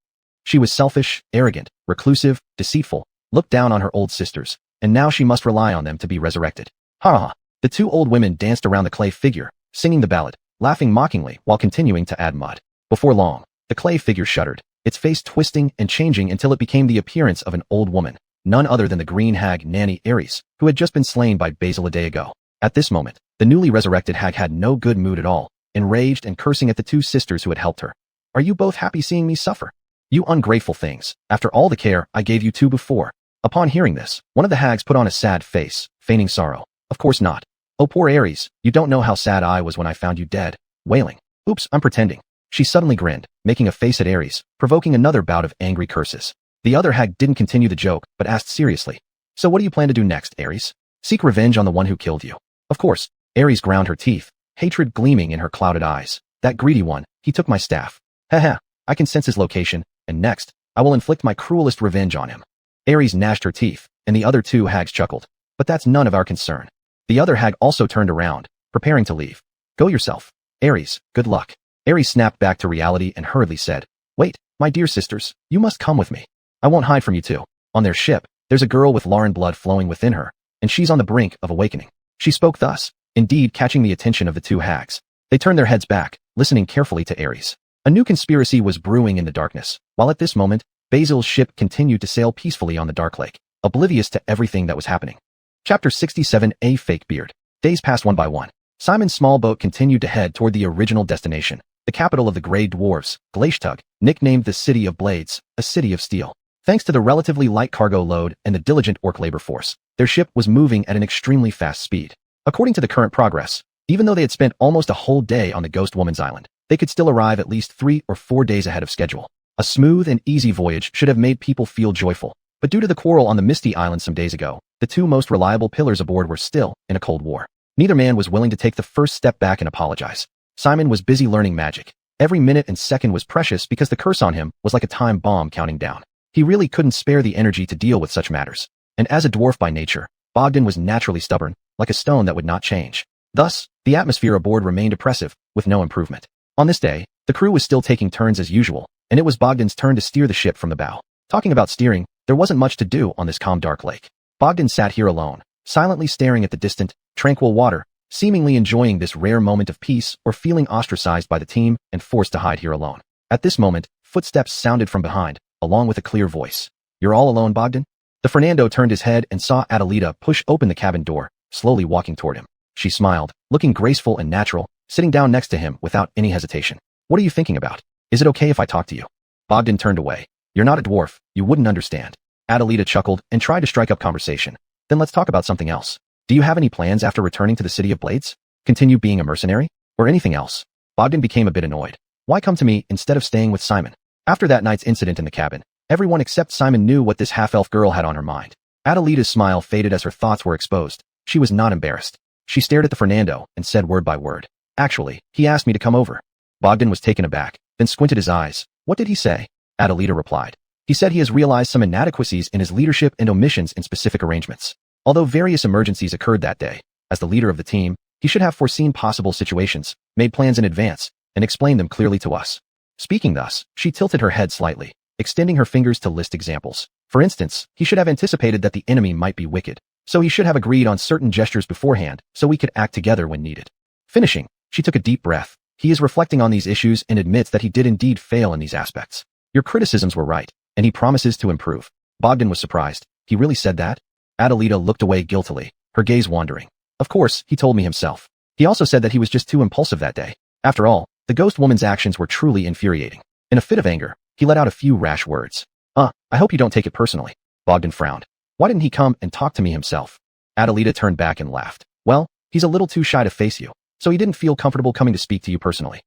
She was selfish, arrogant, reclusive, deceitful, looked down on her old sisters, and now she must rely on them to be resurrected. Ha ha! The two old women danced around the clay figure, singing the ballad, laughing mockingly while continuing to add mud. Before long, the clay figure shuddered, its face twisting and changing until it became the appearance of an old woman, none other than the green hag Nanny Aries, who had just been slain by Basil a day ago. At this moment, the newly resurrected hag had no good mood at all, enraged and cursing at the two sisters who had helped her. Are you both happy seeing me suffer? You ungrateful things, after all the care I gave you two before. Upon hearing this, one of the hags put on a sad face, feigning sorrow. Of course not. Oh, poor Aries, you don't know how sad I was when I found you dead, wailing. Oops, I'm pretending. She suddenly grinned, making a face at Aries, provoking another bout of angry curses. The other hag didn't continue the joke, but asked seriously. So what do you plan to do next, Aries? Seek revenge on the one who killed you. Of course. Aries ground her teeth, hatred gleaming in her clouded eyes. That greedy one, he took my staff. Haha, I can sense his location, and next, I will inflict my cruelest revenge on him. Aries gnashed her teeth, and the other two hags chuckled. But that's none of our concern. The other hag also turned around, preparing to leave. Go yourself. Aries, good luck. Aries snapped back to reality and hurriedly said, Wait, my dear sisters, you must come with me. I won't hide from you two. On their ship, there's a girl with Lauren blood flowing within her, and she's on the brink of awakening. She spoke thus, indeed catching the attention of the two hags. They turned their heads back, listening carefully to Aries. A new conspiracy was brewing in the darkness, while at this moment, Basil's ship continued to sail peacefully on the dark lake, oblivious to everything that was happening. Chapter 67, A Fake Beard. Days passed one by one. Simon's small boat continued to head toward the original destination, the capital of the Grey Dwarves, Glaishtug, nicknamed the City of Blades, a city of steel. Thanks to the relatively light cargo load and the diligent orc labor force, their ship was moving at an extremely fast speed. According to the current progress, even though they had spent almost a whole day on the Ghost Woman's Island, they could still arrive at least 3 or 4 days ahead of schedule. A smooth and easy voyage should have made people feel joyful, but due to the quarrel on the Misty Island some days ago, the two most reliable pillars aboard were still in a cold war. Neither man was willing to take the first step back and apologize. Simon was busy learning magic. Every minute and second was precious because the curse on him was like a time bomb counting down. He really couldn't spare the energy to deal with such matters. And as a dwarf by nature, Bogdan was naturally stubborn, like a stone that would not change. Thus, the atmosphere aboard remained oppressive, with no improvement. On this day, the crew was still taking turns as usual, and it was Bogdan's turn to steer the ship from the bow. Talking about steering, there wasn't much to do on this calm dark lake. Bogdan sat here alone, silently staring at the distant, tranquil water, seemingly enjoying this rare moment of peace or feeling ostracized by the team and forced to hide here alone. At this moment, footsteps sounded from behind, along with a clear voice. You're all alone, Bogdan? The Fernando turned his head and saw Adelita push open the cabin door, slowly walking toward him. She smiled, looking graceful and natural, sitting down next to him without any hesitation. What are you thinking about? Is it okay if I talk to you? Bogdan turned away. You're not a dwarf, you wouldn't understand. Adelita chuckled and tried to strike up conversation. Then let's talk about something else. Do you have any plans after returning to the City of Blades? Continue being a mercenary? Or anything else? Bogdan became a bit annoyed. Why come to me instead of staying with Simon? After that night's incident in the cabin, everyone except Simon knew what this half-elf girl had on her mind. Adelita's smile faded as her thoughts were exposed. She was not embarrassed. She stared at the Fernando and said word by word. Actually, he asked me to come over. Bogdan was taken aback, then squinted his eyes. What did he say? Adelita replied. He said he has realized some inadequacies in his leadership and omissions in specific arrangements. Although various emergencies occurred that day, as the leader of the team, he should have foreseen possible situations, made plans in advance, and explained them clearly to us. Speaking thus, she tilted her head slightly, extending her fingers to list examples. For instance, he should have anticipated that the enemy might be wicked, so he should have agreed on certain gestures beforehand so we could act together when needed. Finishing, she took a deep breath. He is reflecting on these issues and admits that he did indeed fail in these aspects. Your criticisms were right. and he promises to improve. Bogdan was surprised. He really said that? Adelita looked away guiltily, her gaze wandering. Of course, he told me himself. He also said that he was just too impulsive that day. After all, the ghost woman's actions were truly infuriating. In a fit of anger, he let out a few rash words. I hope you don't take it personally. Bogdan frowned. Why didn't he come and talk to me himself? Adelita turned back and laughed. Well, he's a little too shy to face you, so he didn't feel comfortable coming to speak to you personally.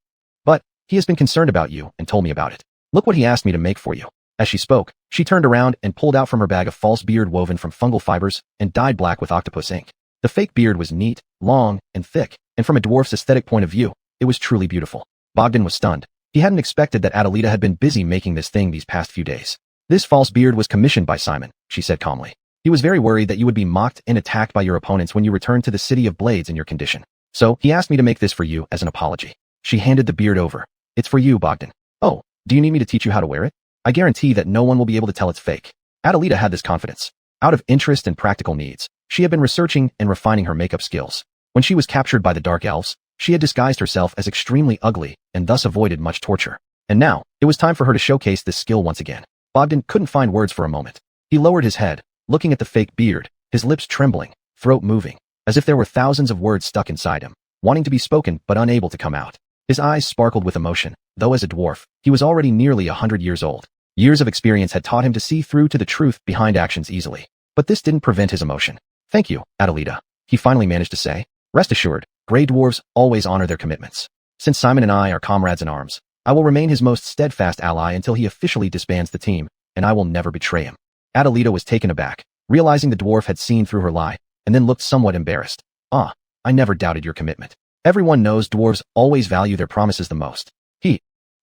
But he has been concerned about you and told me about it. Look what he asked me to make for you. As she spoke, she turned around and pulled out from her bag a false beard woven from fungal fibers and dyed black with octopus ink. The fake beard was neat, long, and thick, and from a dwarf's aesthetic point of view, it was truly beautiful. Bogdan was stunned. He hadn't expected that Adelita had been busy making this thing these past few days. This false beard was commissioned by Simon, she said calmly. He was very worried that you would be mocked and attacked by your opponents when you returned to the City of Blades in your condition. So, he asked me to make this for you as an apology. She handed the beard over. It's for you, Bogdan. Oh, do you need me to teach you how to wear it? I guarantee that no one will be able to tell it's fake. Adelita had this confidence. Out of interest and practical needs, she had been researching and refining her makeup skills. When she was captured by the Dark Elves, she had disguised herself as extremely ugly and thus avoided much torture. And now, it was time for her to showcase this skill once again. Bogdan couldn't find words for a moment. He lowered his head, looking at the fake beard, his lips trembling, throat moving, as if there were thousands of words stuck inside him, wanting to be spoken but unable to come out. His eyes sparkled with emotion, though as a dwarf, he was already nearly 100 years old. Years of experience had taught him to see through to the truth behind actions easily. But this didn't prevent his emotion. Thank you, Adelita, he finally managed to say. Rest assured, Grey Dwarves always honor their commitments. Since Simon and I are comrades in arms, I will remain his most steadfast ally until he officially disbands the team, and I will never betray him. Adelita was taken aback, realizing the dwarf had seen through her lie, and then looked somewhat embarrassed. I never doubted your commitment. Everyone knows dwarves always value their promises the most.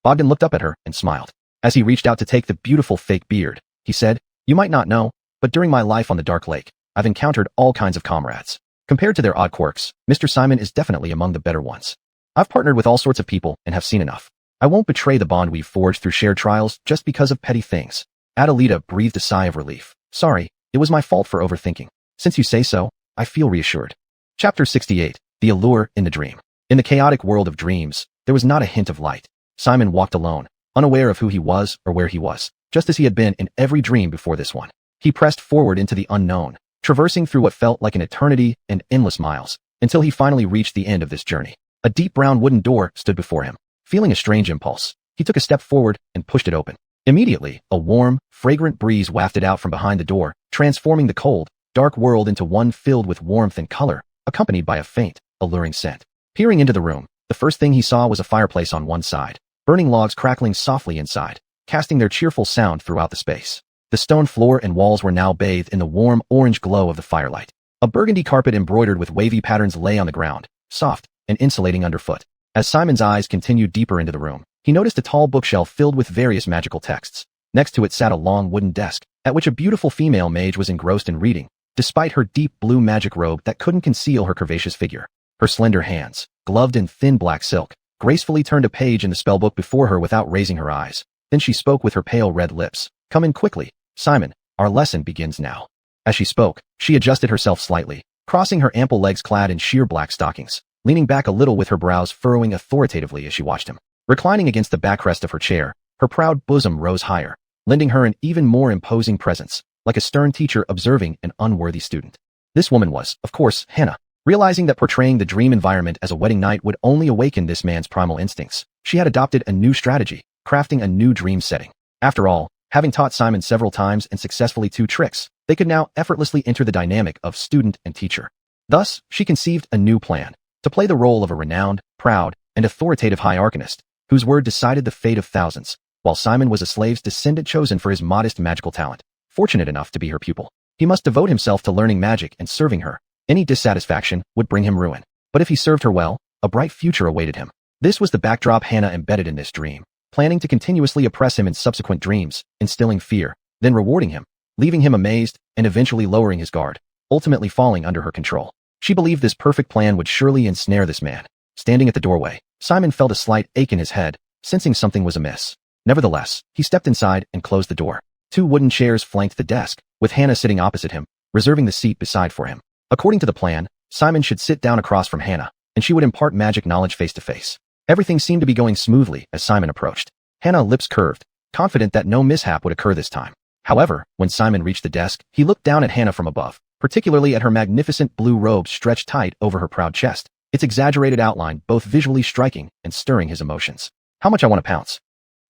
Bogdan looked up at her and smiled. As he reached out to take the beautiful fake beard, he said, You might not know, but during my life on the Dark Lake, I've encountered all kinds of comrades. Compared to their odd quirks, Mr. Simon is definitely among the better ones. I've partnered with all sorts of people and have seen enough. I won't betray the bond we've forged through shared trials just because of petty things. Adelita breathed a sigh of relief. Sorry, it was my fault for overthinking. Since you say so, I feel reassured. Chapter 68, The Allure in the Dream. In the chaotic world of dreams, there was not a hint of light. Simon walked alone, unaware of who he was or where he was, just as he had been in every dream before this one. He pressed forward into the unknown, traversing through what felt like an eternity and endless miles, until he finally reached the end of this journey. A deep brown wooden door stood before him. Feeling a strange impulse, he took a step forward and pushed it open. Immediately, a warm, fragrant breeze wafted out from behind the door, transforming the cold, dark world into one filled with warmth and color, accompanied by a faint, alluring scent. Peering into the room, the first thing he saw was a fireplace on one side, burning logs crackling softly inside, casting their cheerful sound throughout the space. The stone floor and walls were now bathed in the warm orange glow of the firelight. A burgundy carpet embroidered with wavy patterns lay on the ground, soft and insulating underfoot. As Simon's eyes continued deeper into the room, he noticed a tall bookshelf filled with various magical texts. Next to it sat a long wooden desk, at which a beautiful female mage was engrossed in reading, despite her deep blue magic robe that couldn't conceal her curvaceous figure. Her slender hands, gloved in thin black silk, gracefully turned a page in the spellbook before her without raising her eyes. Then she spoke with her pale red lips. Come in quickly, Simon, our lesson begins now. As she spoke, she adjusted herself slightly, crossing her ample legs clad in sheer black stockings, leaning back a little with her brows furrowing authoritatively as she watched him. Reclining against the backrest of her chair, her proud bosom rose higher, lending her an even more imposing presence, like a stern teacher observing an unworthy student. This woman was, of course, Hannah. Realizing that portraying the dream environment as a wedding night would only awaken this man's primal instincts, she had adopted a new strategy, crafting a new dream setting. After all, having taught Simon several times and successfully 2 tricks, they could now effortlessly enter the dynamic of student and teacher. Thus, she conceived a new plan, to play the role of a renowned, proud, and authoritative high arcanist, whose word decided the fate of thousands, while Simon was a slave's descendant chosen for his modest magical talent, fortunate enough to be her pupil. He must devote himself to learning magic and serving her. Any dissatisfaction would bring him ruin. But if he served her well, a bright future awaited him. This was the backdrop Hannah embedded in this dream, planning to continuously oppress him in subsequent dreams, instilling fear, then rewarding him, leaving him amazed, and eventually lowering his guard, ultimately falling under her control. She believed this perfect plan would surely ensnare this man. Standing at the doorway, Simon felt a slight ache in his head, sensing something was amiss. Nevertheless, he stepped inside and closed the door. 2 wooden chairs flanked the desk, with Hannah sitting opposite him, reserving the seat beside for him. According to the plan, Simon should sit down across from Hannah, and she would impart magic knowledge face to face. Everything seemed to be going smoothly as Simon approached. Hannah's lips curved, confident that no mishap would occur this time. However, when Simon reached the desk, he looked down at Hannah from above, particularly at her magnificent blue robe stretched tight over her proud chest, its exaggerated outline both visually striking and stirring his emotions. How much I want to pounce.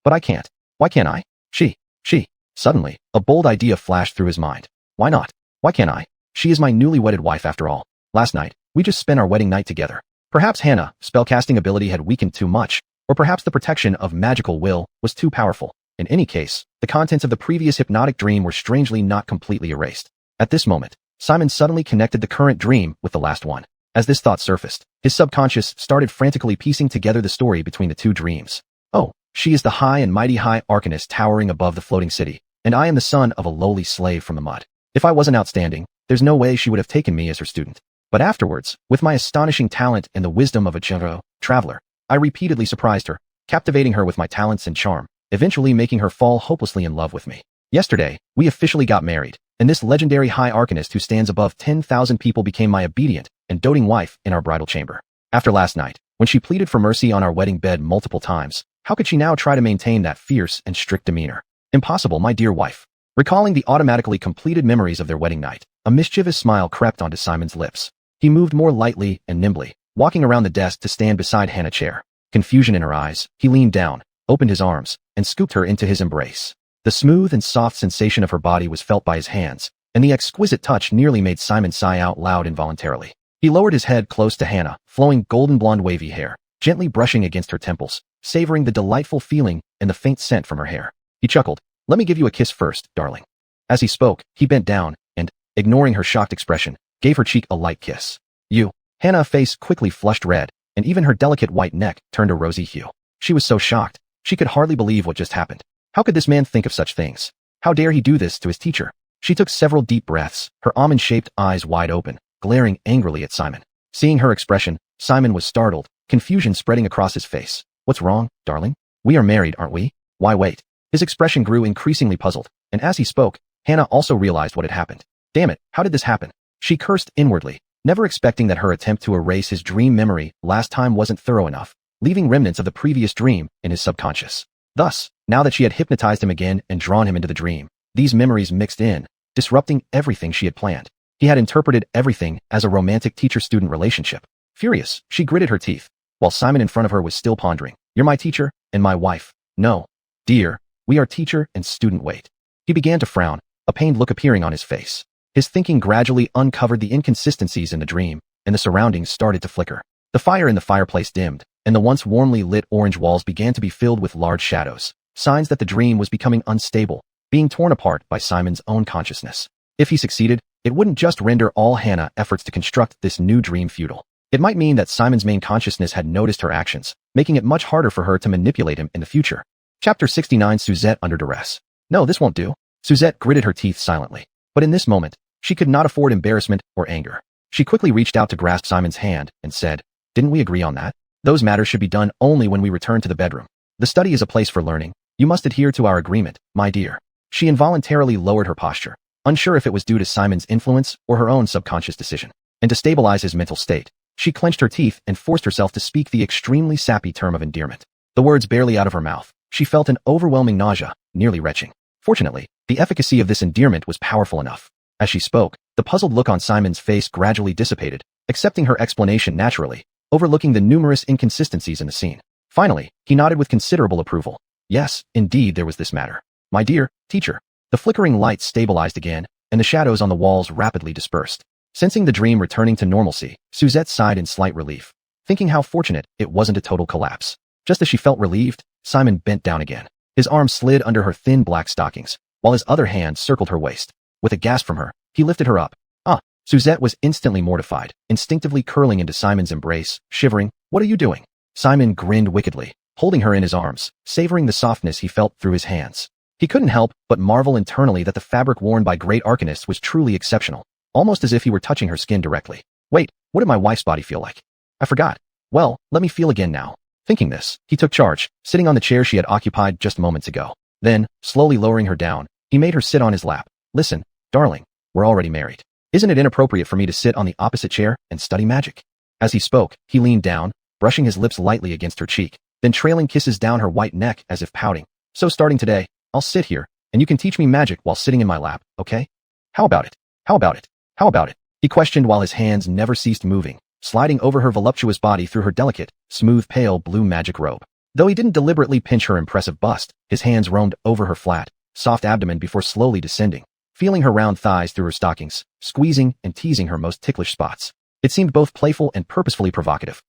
But I can't. Why can't I? She. Suddenly, a bold idea flashed through his mind. Why not? Why can't I? She is my newly wedded wife after all. Last night, we just spent our wedding night together. Perhaps Hannah's spellcasting ability had weakened too much, or perhaps the protection of magical will was too powerful. In any case, the contents of the previous hypnotic dream were strangely not completely erased. At this moment, Simon suddenly connected the current dream with the last one. As this thought surfaced, his subconscious started frantically piecing together the story between the two dreams. Oh, she is the high and mighty High Arcanist towering above the floating city, and I am the son of a lowly slave from the mud. If I wasn't outstanding, there's no way she would have taken me as her student. But afterwards, with my astonishing talent and the wisdom of a traveler, I repeatedly surprised her, captivating her with my talents and charm, eventually making her fall hopelessly in love with me. Yesterday, we officially got married, and this legendary High Arcanist who stands above 10,000 people became my obedient and doting wife in our bridal chamber. After last night, when she pleaded for mercy on our wedding bed multiple times, how could she now try to maintain that fierce and strict demeanor? Impossible, my dear wife. Recalling the automatically completed memories of their wedding night, a mischievous smile crept onto Simon's lips. He moved more lightly and nimbly, walking around the desk to stand beside Hannah's chair. Confusion in her eyes, he leaned down, opened his arms, and scooped her into his embrace. The smooth and soft sensation of her body was felt by his hands, and the exquisite touch nearly made Simon sigh out loud involuntarily. He lowered his head close to Hannah, flowing golden blonde wavy hair, gently brushing against her temples, savoring the delightful feeling and the faint scent from her hair. He chuckled, "Let me give you a kiss first, darling." As he spoke, he bent down and, ignoring her shocked expression, gave her cheek a light kiss. "You." Hannah's face quickly flushed red, and even her delicate white neck turned a rosy hue. She was so shocked, she could hardly believe what just happened. How could this man think of such things? How dare he do this to his teacher? She took several deep breaths, her almond-shaped eyes wide open, glaring angrily at Simon. Seeing her expression, Simon was startled, confusion spreading across his face. "What's wrong, darling? We are married, aren't we? Why wait?" His expression grew increasingly puzzled, and as he spoke, Hannah also realized what had happened. Damn it, how did this happen? She cursed inwardly, never expecting that her attempt to erase his dream memory last time wasn't thorough enough, leaving remnants of the previous dream in his subconscious. Thus, now that she had hypnotized him again and drawn him into the dream, these memories mixed in, disrupting everything she had planned. He had interpreted everything as a romantic teacher-student relationship. Furious, she gritted her teeth, while Simon in front of her was still pondering. "You're my teacher and my wife." "No, dear, we are teacher and student. Wait." He began to frown, a pained look appearing on his face. His thinking gradually uncovered the inconsistencies in the dream, and the surroundings started to flicker. The fire in the fireplace dimmed, and the once warmly lit orange walls began to be filled with large shadows, signs that the dream was becoming unstable, being torn apart by Simon's own consciousness. If he succeeded, it wouldn't just render all Hannah's efforts to construct this new dream futile. It might mean that Simon's main consciousness had noticed her actions, making it much harder for her to manipulate him in the future. Chapter 69 Suzette under duress. "No, this won't do." Suzette gritted her teeth silently. But in this moment, she could not afford embarrassment or anger. She quickly reached out to grasp Simon's hand and said, "Didn't we agree on that? Those matters should be done only when we return to the bedroom. The study is a place for learning. You must adhere to our agreement, my dear." She involuntarily lowered her posture, unsure if it was due to Simon's influence or her own subconscious decision. And to stabilize his mental state, she clenched her teeth and forced herself to speak the extremely sappy term of endearment. The words barely out of her mouth, she felt an overwhelming nausea, nearly retching. Fortunately, the efficacy of this endearment was powerful enough. As she spoke, the puzzled look on Simon's face gradually dissipated, accepting her explanation naturally, overlooking the numerous inconsistencies in the scene. Finally, he nodded with considerable approval. Yes, indeed there was this matter. "My dear teacher." The flickering lights stabilized again, and the shadows on the walls rapidly dispersed. Sensing the dream returning to normalcy, Suzette sighed in slight relief, thinking how fortunate it wasn't a total collapse. Just as she felt relieved, Simon bent down again. His arm slid under her thin black stockings, while his other hand circled her waist. With a gasp from her, he lifted her up. "Ah!" Suzette was instantly mortified, instinctively curling into Simon's embrace, shivering. "What are you doing?" Simon grinned wickedly, holding her in his arms, savoring the softness he felt through his hands. He couldn't help but marvel internally that the fabric worn by great arcanists was truly exceptional, almost as if he were touching her skin directly. "Wait, what did my wife's body feel like? I forgot. Well, let me feel again now." Thinking this, he took charge, sitting on the chair she had occupied just moments ago. Then, slowly lowering her down, he made her sit on his lap. "Listen, darling, we're already married. Isn't it inappropriate for me to sit on the opposite chair and study magic?" As he spoke, he leaned down, brushing his lips lightly against her cheek, then trailing kisses down her white neck as if pouting. "So starting today, I'll sit here, and you can teach me magic while sitting in my lap, okay? How about it? How about it? How about it? He questioned while his hands never ceased moving, sliding over her voluptuous body through her delicate, smooth pale blue magic robe. Though he didn't deliberately pinch her impressive bust, his hands roamed over her flat, soft abdomen before slowly descending, feeling her round thighs through her stockings, squeezing and teasing her most ticklish spots. It seemed both playful and purposefully provocative.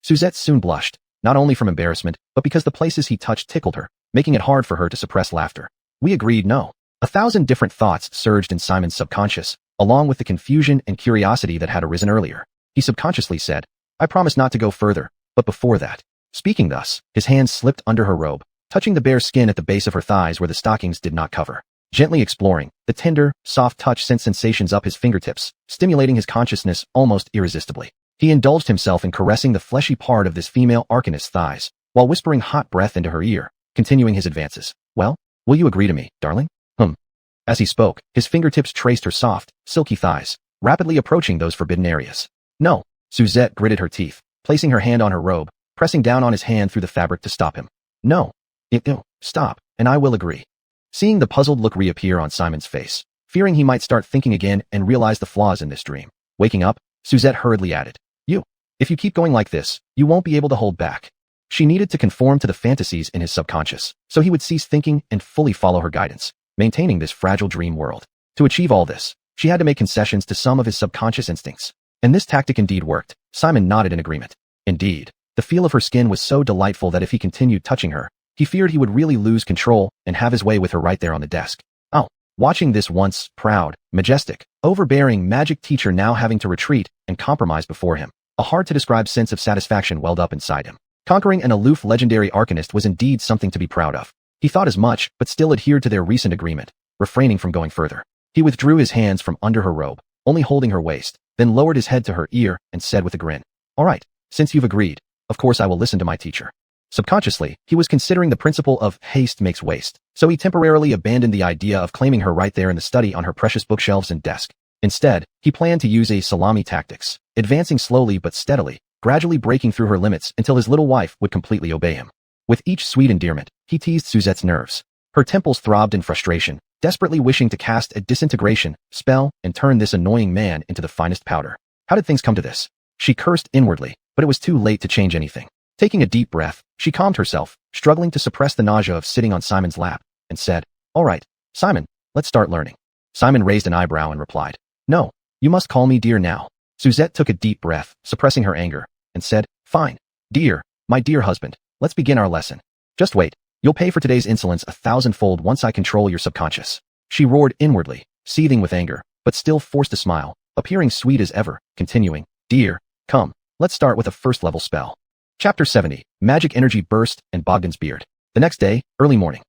Suzette soon blushed, not only from embarrassment, but because the places he touched tickled her, making it hard for her to suppress laughter. We agreed no. 1,000 different thoughts surged in Simon's subconscious, along with the confusion and curiosity that had arisen earlier. He subconsciously said, I promise not to go further, but before that. Speaking thus, his hands slipped under her robe, touching the bare skin at the base of her thighs where the stockings did not cover. Gently exploring, the tender, soft touch sent sensations up his fingertips, stimulating his consciousness almost irresistibly. He indulged himself in caressing the fleshy part of this female arcanist's thighs, while whispering hot breath into her ear, continuing his advances. Well, will you agree to me, darling? As he spoke, his fingertips traced her soft, silky thighs, rapidly approaching those forbidden areas. No, Suzette gritted her teeth, placing her hand on her robe, pressing down on his hand through the fabric to stop him. No. Stop, and I will agree. Seeing the puzzled look reappear on Simon's face, fearing he might start thinking again and realize the flaws in this dream. Waking up, Suzette hurriedly added, if you keep going like this, you won't be able to hold back. She needed to conform to the fantasies in his subconscious, so he would cease thinking and fully follow her guidance, maintaining this fragile dream world. To achieve all this, she had to make concessions to some of his subconscious instincts. And this tactic indeed worked. Simon nodded in agreement. Indeed, the feel of her skin was so delightful that if he continued touching her, he feared he would really lose control and have his way with her right there on the desk. Watching this once proud, majestic, overbearing magic teacher now having to retreat and compromise before him, a hard-to-describe sense of satisfaction welled up inside him. Conquering an aloof legendary arcanist was indeed something to be proud of. He thought as much, but still adhered to their recent agreement, refraining from going further. He withdrew his hands from under her robe, only holding her waist, then lowered his head to her ear and said with a grin, All right, since you've agreed, of course I will listen to my teacher. Subconsciously, he was considering the principle of haste makes waste, so he temporarily abandoned the idea of claiming her right there in the study on her precious bookshelves and desk. Instead, he planned to use a salami tactics, advancing slowly but steadily, gradually breaking through her limits until his little wife would completely obey him. With each sweet endearment, he teased Suzette's nerves. Her temples throbbed in frustration, desperately wishing to cast a disintegration spell and turn this annoying man into the finest powder. How did things come to this? She cursed inwardly, but it was too late to change anything. Taking a deep breath, she calmed herself, struggling to suppress the nausea of sitting on Simon's lap, and said, All right, Simon, let's start learning. Simon raised an eyebrow and replied, No, you must call me dear now. Suzette took a deep breath, suppressing her anger, and said, Fine, dear, my dear husband, let's begin our lesson. Just wait, you'll pay for today's insolence 1,000-fold once I control your subconscious. She roared inwardly, seething with anger, but still forced a smile, appearing sweet as ever, continuing, Dear, come, let's start with a first-level spell. Chapter 70, Magic Energy Burst and Bogdan's Beard. The next day, early morning.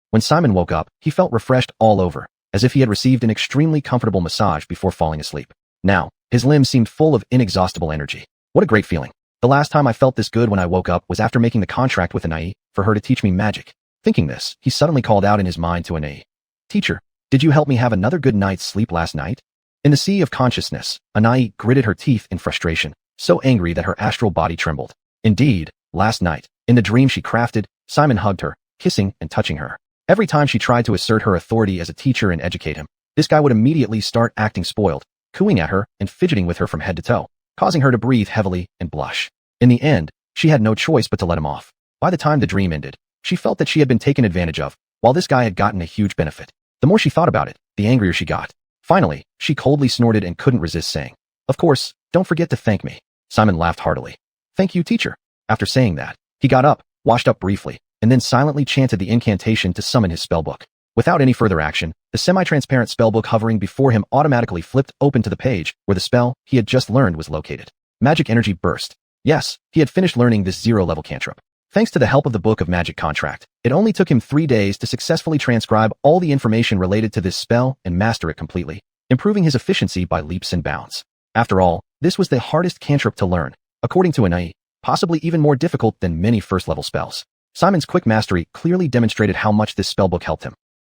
When Simon woke up, he felt refreshed all over, as if he had received an extremely comfortable massage before falling asleep. Now, his limbs seemed full of inexhaustible energy. What a great feeling. The last time I felt this good when I woke up was after making the contract with Anai for her to teach me magic. Thinking this, he suddenly called out in his mind to Anai, Teacher, did you help me have another good night's sleep last night? In the sea of consciousness, Anai gritted her teeth in frustration, so angry that her astral body trembled. Indeed, last night, in the dream she crafted, Simon hugged her, kissing and touching her. Every time she tried to assert her authority as a teacher and educate him, this guy would immediately start acting spoiled, cooing at her and fidgeting with her from head to toe, causing her to breathe heavily and blush. In the end, she had no choice but to let him off. By the time the dream ended, she felt that she had been taken advantage of, while this guy had gotten a huge benefit. The more she thought about it, the angrier she got. Finally, she coldly snorted and couldn't resist saying, Of course, don't forget to thank me. Simon laughed heartily. Thank you, teacher. After saying that, he got up, washed up briefly, and then silently chanted the incantation to summon his spellbook. Without any further action, the semi-transparent spellbook hovering before him automatically flipped open to the page where the spell he had just learned was located. Magic Energy Burst. Yes, he had finished learning this 0-level cantrip. Thanks to the help of the Book of Magic contract, it only took him 3 days to successfully transcribe all the information related to this spell and master it completely, improving his efficiency by leaps and bounds. After all, this was the hardest cantrip to learn, according to Anai, possibly even more difficult than many first-level spells. Simon's quick mastery clearly demonstrated how much this spellbook helped him.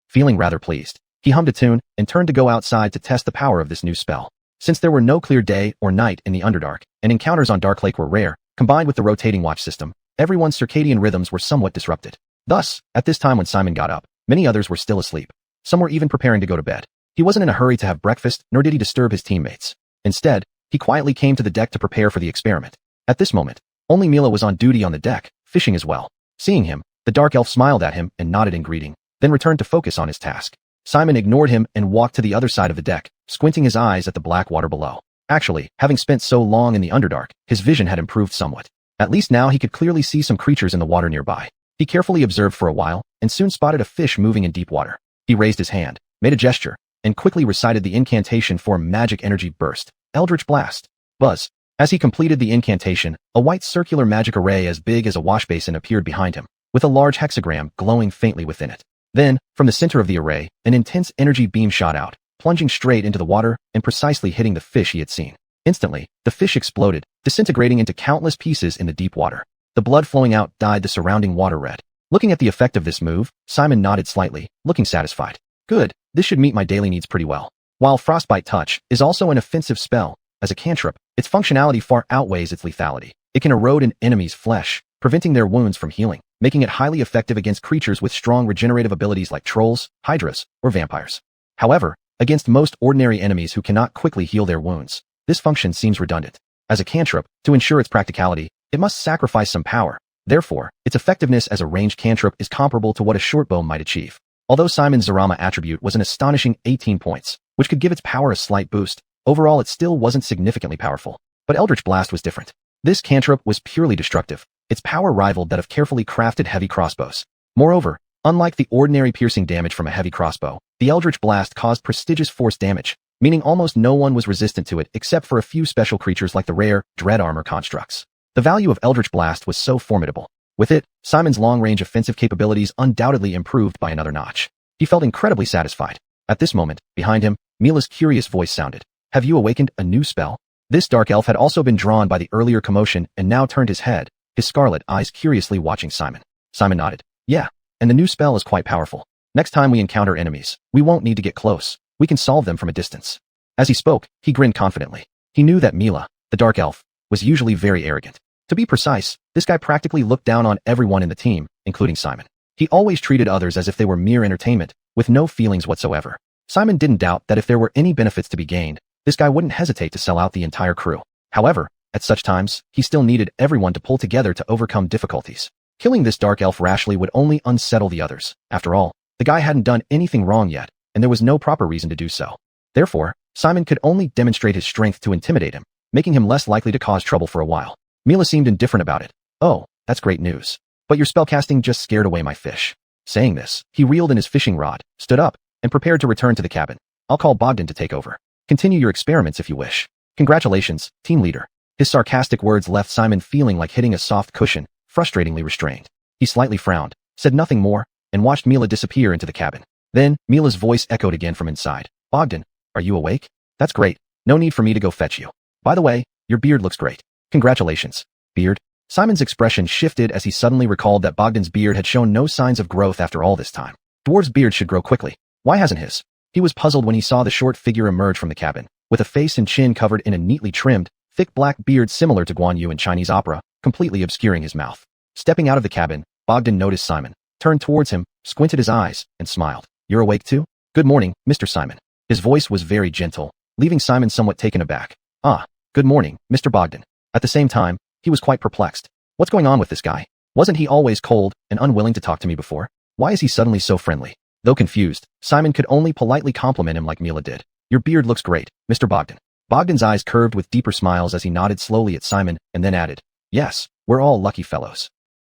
Feeling rather pleased, he hummed a tune and turned to go outside to test the power of this new spell. Since there were no clear day or night in the Underdark, and encounters on Dark Lake were rare, combined with the rotating watch system, everyone's circadian rhythms were somewhat disrupted. Thus, at this time when Simon got up, Many others were still asleep. Some were even preparing to go to bed. He wasn't in a hurry to have breakfast, nor did he disturb his teammates. Instead, he quietly came to the deck to prepare for the experiment. At this moment, only Mila was on duty on the deck, fishing as well. Seeing him, the dark elf smiled at him and nodded in greeting, then returned to focus on his task. Simon ignored him and walked to the other side of the deck, squinting his eyes at the black water below. Actually, having spent so long in the Underdark, his vision had improved somewhat. At least now he could clearly see some creatures in the water nearby. He carefully observed for a while, and soon spotted a fish moving in deep water. He raised his hand, made a gesture, and quickly recited the incantation for magic energy burst, Eldritch Blast. Buzz. As he completed the incantation, a white circular magic array as big as a wash basin appeared behind him, with a large hexagram glowing faintly within it. Then, from the center of the array, an intense energy beam shot out, plunging straight into the water and precisely hitting the fish he had seen. Instantly, the fish exploded, disintegrating into countless pieces in the deep water. The blood flowing out dyed the surrounding water red. Looking at the effect of this move, Simon nodded slightly, looking satisfied. Good, this should meet my daily needs pretty well. While Frostbite Touch is also an offensive spell, as a cantrip, its functionality far outweighs its lethality. It can erode an enemy's flesh, preventing their wounds from healing, making it highly effective against creatures with strong regenerative abilities like trolls, hydras, or vampires. However, against most ordinary enemies who cannot quickly heal their wounds, this function seems redundant. As a cantrip, to ensure its practicality, it must sacrifice some power. Therefore, its effectiveness as a ranged cantrip is comparable to what a shortbow might achieve. Although Simon's Zarama attribute was an astonishing 18 points, which could give its power a slight boost, overall it still wasn't significantly powerful. But Eldritch Blast was different. This cantrip was purely destructive. Its power rivaled that of carefully crafted heavy crossbows. Moreover, unlike the ordinary piercing damage from a heavy crossbow, the Eldritch Blast caused prestigious force damage, meaning almost no one was resistant to it except for a few special creatures like the rare Dread Armor constructs. The value of Eldritch Blast was so formidable. With it, Simon's long-range offensive capabilities undoubtedly improved by another notch. He felt incredibly satisfied. At this moment, behind him, Mila's curious voice sounded. Have you awakened a new spell? This dark elf had also been drawn by the earlier commotion and now turned his head, his scarlet eyes curiously watching Simon. Simon nodded. Yeah, and the new spell is quite powerful. Next time we encounter enemies, we won't need to get close. We can solve them from a distance. As he spoke, he grinned confidently. He knew that Mila, the dark elf, was usually very arrogant. To be precise, this guy practically looked down on everyone in the team, including Simon. He always treated others as if they were mere entertainment, with no feelings whatsoever. Simon didn't doubt that if there were any benefits to be gained, this guy wouldn't hesitate to sell out the entire crew. However, at such times, he still needed everyone to pull together to overcome difficulties. Killing this dark elf rashly would only unsettle the others. After all, the guy hadn't done anything wrong yet, and there was no proper reason to do so. Therefore, Simon could only demonstrate his strength to intimidate him, making him less likely to cause trouble for a while. Mila seemed indifferent about it. Oh, that's great news. But your spellcasting just scared away my fish. Saying this, he reeled in his fishing rod, stood up, and prepared to return to the cabin. I'll call Bogdan to take over. Continue your experiments if you wish. Congratulations, team leader. His sarcastic words left Simon feeling like hitting a soft cushion, frustratingly restrained. He slightly frowned, said nothing more, and watched Mila disappear into the cabin. Then, Mila's voice echoed again from inside. Bogdan, are you awake? That's great. No need for me to go fetch you. By the way, your beard looks great. Congratulations. Beard? Simon's expression shifted as he suddenly recalled that Bogdan's beard had shown no signs of growth after all this time. Dwarves' beards should grow quickly. Why hasn't his? He was puzzled when he saw the short figure emerge from the cabin, with a face and chin covered in a neatly trimmed, thick black beard similar to Xuanhuan in Chinese opera, completely obscuring his mouth. Stepping out of the cabin, Bogdan noticed Simon, turned towards him, squinted his eyes, and smiled. You're awake too? Good morning, Mr. Simon. His voice was very gentle, leaving Simon somewhat taken aback. Ah, good morning, Mr. Bogdan. At the same time, he was quite perplexed. What's going on with this guy? Wasn't he always cold and unwilling to talk to me before? Why is he suddenly so friendly? Though confused, Simon could only politely compliment him like Mila did. Your beard looks great, Mr. Bogdan. Bogdan's eyes curved with deeper smiles as he nodded slowly at Simon and then added, Yes, we're all lucky fellows.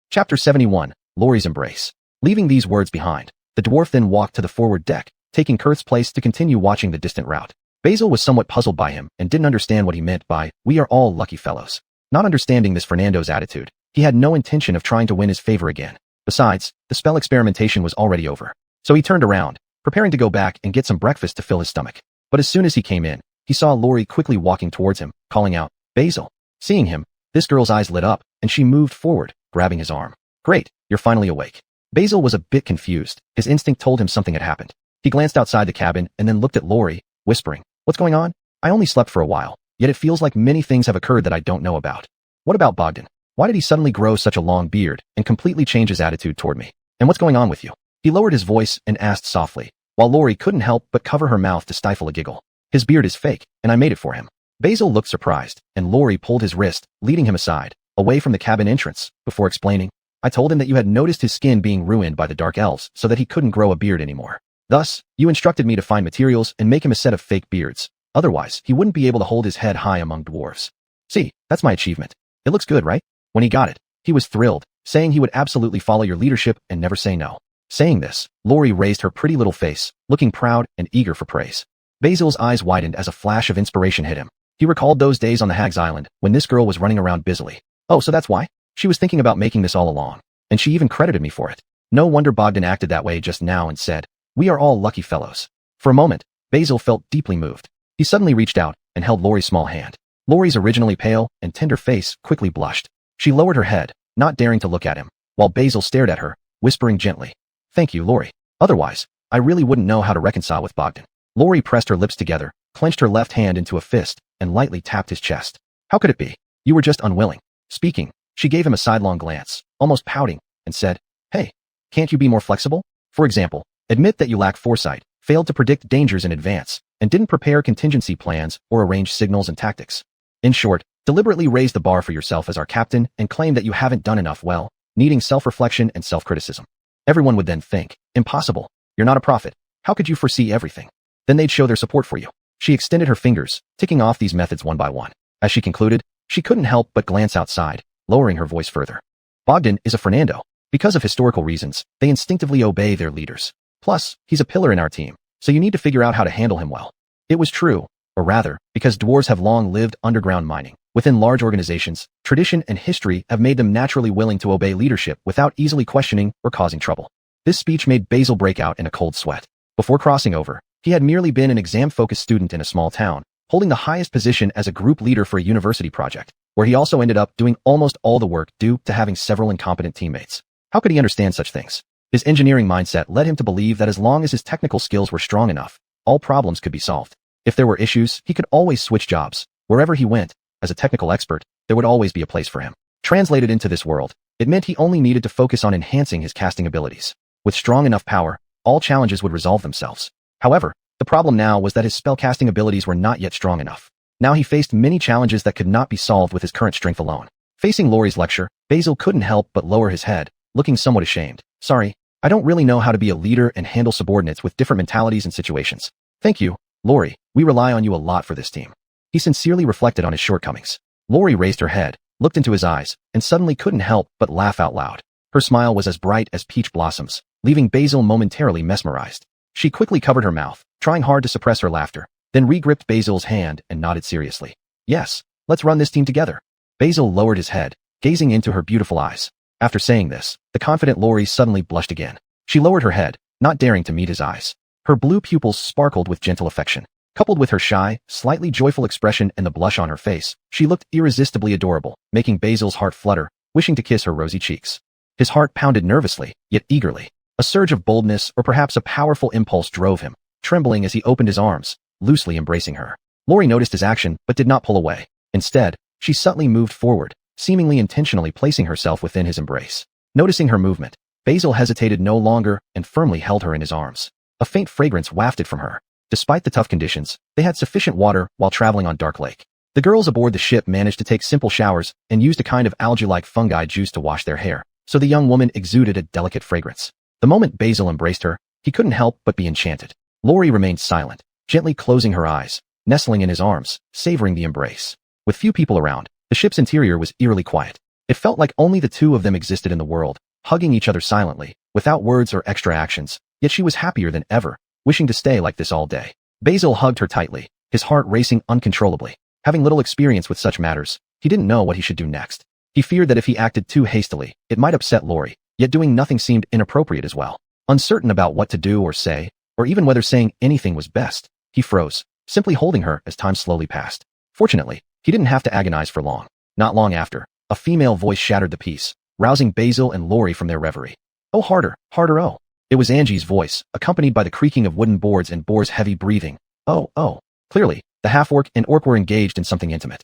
Chapter 71, Laurie's Embrace. Leaving these words behind, the dwarf then walked to the forward deck, taking Kurth's place to continue watching the distant route. Basil was somewhat puzzled by him and didn't understand what he meant by, we are all lucky fellows. Not understanding this Fernando's attitude, he had no intention of trying to win his favor again. Besides, the spell experimentation was already over. So he turned around, preparing to go back and get some breakfast to fill his stomach. But as soon as he came in, he saw Laurie quickly walking towards him, calling out, Basil. Seeing him, this girl's eyes lit up, and she moved forward, grabbing his arm. Great, you're finally awake. Basil was a bit confused. His instinct told him something had happened. He glanced outside the cabin and then looked at Laurie, whispering, What's going on? I only slept for a while, yet it feels like many things have occurred that I don't know about. What about Bogdan? Why did he suddenly grow such a long beard and completely change his attitude toward me? And what's going on with you? He lowered his voice and asked softly, while Lori couldn't help but cover her mouth to stifle a giggle. His beard is fake, and I made it for him. Basil looked surprised, and Lori pulled his wrist, leading him aside, away from the cabin entrance, before explaining, I told him that you had noticed his skin being ruined by the dark elves so that he couldn't grow a beard anymore. Thus, you instructed me to find materials and make him a set of fake beards. Otherwise, he wouldn't be able to hold his head high among dwarves. See, that's my achievement. It looks good, right? When he got it, he was thrilled, saying he would absolutely follow your leadership and never say no. Saying this, Lori raised her pretty little face, looking proud and eager for praise. Basil's eyes widened as a flash of inspiration hit him. He recalled those days on the Hag's Island, when this girl was running around busily. Oh, so that's why? She was thinking about making this all along, and she even credited me for it. No wonder Bogdan acted that way just now and said, we are all lucky fellows. For a moment, Basil felt deeply moved. He suddenly reached out and held Lori's small hand. Lori's originally pale and tender face quickly blushed. She lowered her head, not daring to look at him, while Basil stared at her, whispering gently, Thank you, Lori. Otherwise, I really wouldn't know how to reconcile with Bogdan. Lori pressed her lips together, clenched her left hand into a fist, and lightly tapped his chest. How could it be? You were just unwilling. Speaking, she gave him a sidelong glance, almost pouting, and said, Hey, can't you be more flexible? For example, admit that you lack foresight, failed to predict dangers in advance, and didn't prepare contingency plans or arrange signals and tactics. In short, deliberately raise the bar for yourself as our captain and claim that you haven't done enough well, needing self-reflection and self-criticism. Everyone would then think, impossible. You're not a prophet. How could you foresee everything? Then they'd show their support for you. She extended her fingers, ticking off these methods one by one. As she concluded, she couldn't help but glance outside, lowering her voice further. Bogdan is a Fernando. Because of historical reasons, they instinctively obey their leaders. Plus, he's a pillar in our team, so you need to figure out how to handle him well. It was true, or rather, because dwarves have long lived underground mining. Within large organizations, tradition and history have made them naturally willing to obey leadership without easily questioning or causing trouble. This speech made Basil break out in a cold sweat. Before crossing over, he had merely been an exam-focused student in a small town, holding the highest position as a group leader for a university project, where he also ended up doing almost all the work due to having several incompetent teammates. How could he understand such things? His engineering mindset led him to believe that as long as his technical skills were strong enough, all problems could be solved. If there were issues, he could always switch jobs. Wherever he went, as a technical expert, there would always be a place for him. Translated into this world, it meant he only needed to focus on enhancing his casting abilities. With strong enough power, all challenges would resolve themselves. However, the problem now was that his spellcasting abilities were not yet strong enough. Now he faced many challenges that could not be solved with his current strength alone. Facing Lori's lecture, Basil couldn't help but lower his head, looking somewhat ashamed. Sorry, I don't really know how to be a leader and handle subordinates with different mentalities and situations. Thank you, Lori. We rely on you a lot for this team. He sincerely reflected on his shortcomings. Lori raised her head, looked into his eyes, and suddenly couldn't help but laugh out loud. Her smile was as bright as peach blossoms, leaving Basil momentarily mesmerized. She quickly covered her mouth, trying hard to suppress her laughter, then re-gripped Basil's hand and nodded seriously. Yes, let's run this team together. Basil lowered his head, gazing into her beautiful eyes. After saying this, the confident Lori suddenly blushed again. She lowered her head, not daring to meet his eyes. Her blue pupils sparkled with gentle affection. Coupled with her shy, slightly joyful expression and the blush on her face, she looked irresistibly adorable, making Basil's heart flutter, wishing to kiss her rosy cheeks. His heart pounded nervously, yet eagerly. A surge of boldness or perhaps a powerful impulse drove him, trembling as he opened his arms, loosely embracing her. Lori noticed his action but did not pull away. Instead, she subtly moved forward, seemingly intentionally placing herself within his embrace. Noticing her movement, Basil hesitated no longer and firmly held her in his arms. A faint fragrance wafted from her. Despite the tough conditions, they had sufficient water while traveling on Dark Lake. The girls aboard the ship managed to take simple showers and used a kind of algae-like fungi juice to wash their hair, so the young woman exuded a delicate fragrance. The moment Basil embraced her, he couldn't help but be enchanted. Lori remained silent, gently closing her eyes, nestling in his arms, savoring the embrace. With few people around, the ship's interior was eerily quiet. It felt like only the two of them existed in the world, hugging each other silently, without words or extra actions, yet she was happier than ever, wishing to stay like this all day. Basil hugged her tightly, his heart racing uncontrollably. Having little experience with such matters, he didn't know what he should do next. He feared that if he acted too hastily, it might upset Lori, yet doing nothing seemed inappropriate as well. Uncertain about what to do or say, or even whether saying anything was best, he froze, simply holding her as time slowly passed. Fortunately, he didn't have to agonize for long. Not long after, a female voice shattered the peace, rousing Basil and Lori from their reverie. Oh, harder, harder, oh. It was Angie's voice, accompanied by the creaking of wooden boards and Boar's heavy breathing. Oh. Clearly, the half-orc and orc were engaged in something intimate.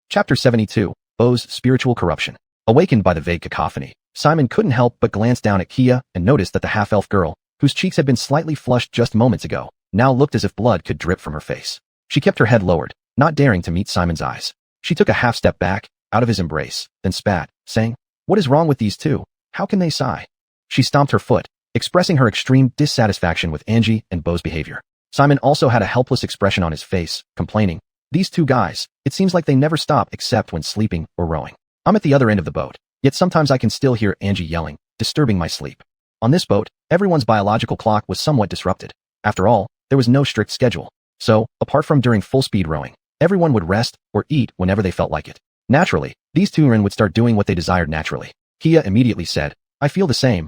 Chapter 72, Bo's Spiritual Corruption. Awakened by the vague cacophony, Simon couldn't help but glance down at Kia and noticed that the half-elf girl, whose cheeks had been slightly flushed just moments ago, now looked as if blood could drip from her face. She kept her head lowered, not daring to meet Simon's eyes. She took a half step back, out of his embrace, then spat, saying, "What is wrong with these two? How can they sigh?" She stomped her foot, expressing her extreme dissatisfaction with Angie and Beau's behavior. Simon also had a helpless expression on his face, complaining, "These two guys, it seems like they never stop except when sleeping or rowing. I'm at the other end of the boat, yet sometimes I can still hear Angie yelling, disturbing my sleep." On this boat, everyone's biological clock was somewhat disrupted. After all, there was no strict schedule. So, apart from during full-speed rowing, everyone would rest or eat whenever they felt like it. Naturally, these two men would start doing what they desired naturally. Kia immediately said, "I feel the same,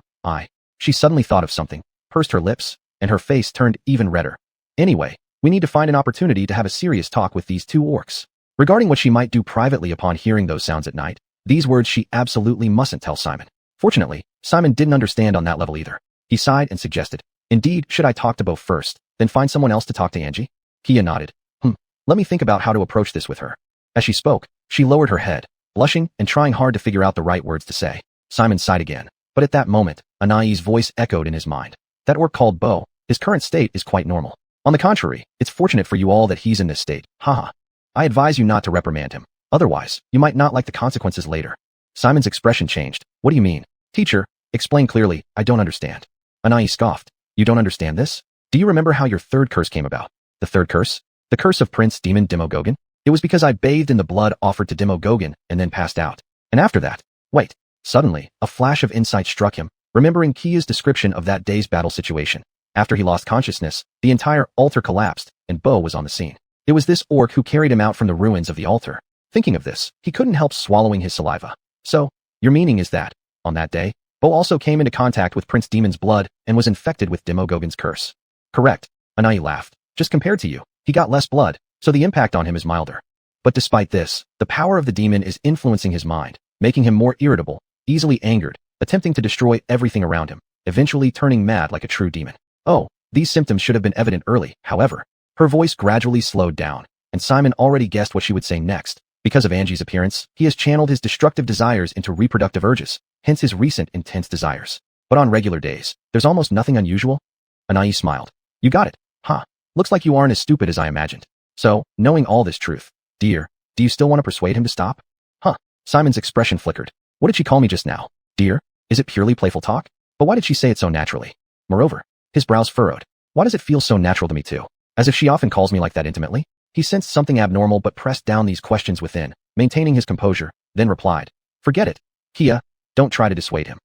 She suddenly thought of something, pursed her lips, and her face turned even redder. "Anyway, we need to find an opportunity to have a serious talk with these two orcs." Regarding what she might do privately upon hearing those sounds at night, these words she absolutely mustn't tell Simon. Fortunately, Simon didn't understand on that level either. He sighed and suggested, "Indeed, should I talk to Beau first, then find someone else to talk to Angie?" Kia nodded. Let me think about how to approach this with her." As she spoke, she lowered her head, blushing and trying hard to figure out the right words to say. Simon sighed again, but at that moment, Anai's voice echoed in his mind. "That orc called Beau, his current state is quite normal. On the contrary, it's fortunate for you all that he's in this state, haha. I advise you not to reprimand him, otherwise, you might not like the consequences later." Simon's expression changed. "What do you mean? Teacher, explain clearly, I don't understand." Anai scoffed. "You don't understand this? Do you remember how your third curse came about?" "The third curse? The curse of Prince Demon Demogogon? It was because I bathed in the blood offered to Demogogon and then passed out. And after that, wait." Suddenly, a flash of insight struck him, remembering Kia's description of that day's battle situation. After he lost consciousness, the entire altar collapsed, and Beau was on the scene. It was this orc who carried him out from the ruins of the altar. Thinking of this, he couldn't help swallowing his saliva. "So, your meaning is that, on that day, Beau also came into contact with Prince Demon's blood and was infected with Demogogon's curse." "Correct," Anai laughed. "Just compared to you, he got less blood, so the impact on him is milder. But despite this, the power of the demon is influencing his mind, making him more irritable, easily angered, attempting to destroy everything around him, eventually turning mad like a true demon. Oh, these symptoms should have been evident early, however." Her voice gradually slowed down, and Simon already guessed what she would say next. Because of Angie's appearance, he has channeled his destructive desires into reproductive urges, hence his recent intense desires. But on regular days, there's almost nothing unusual. Anai smiled. "You got it, huh? Looks like you aren't as stupid as I imagined. So, knowing all this truth, dear, do you still want to persuade him to stop?" "Huh?" Simon's expression flickered. "What did she call me just now? Dear? Is it purely playful talk? But why did she say it so naturally? Moreover," his brows furrowed, "why does it feel so natural to me too? As if she often calls me like that intimately?" He sensed something abnormal but pressed down these questions within, maintaining his composure, then replied, "Forget it. Kia, don't try to dissuade him."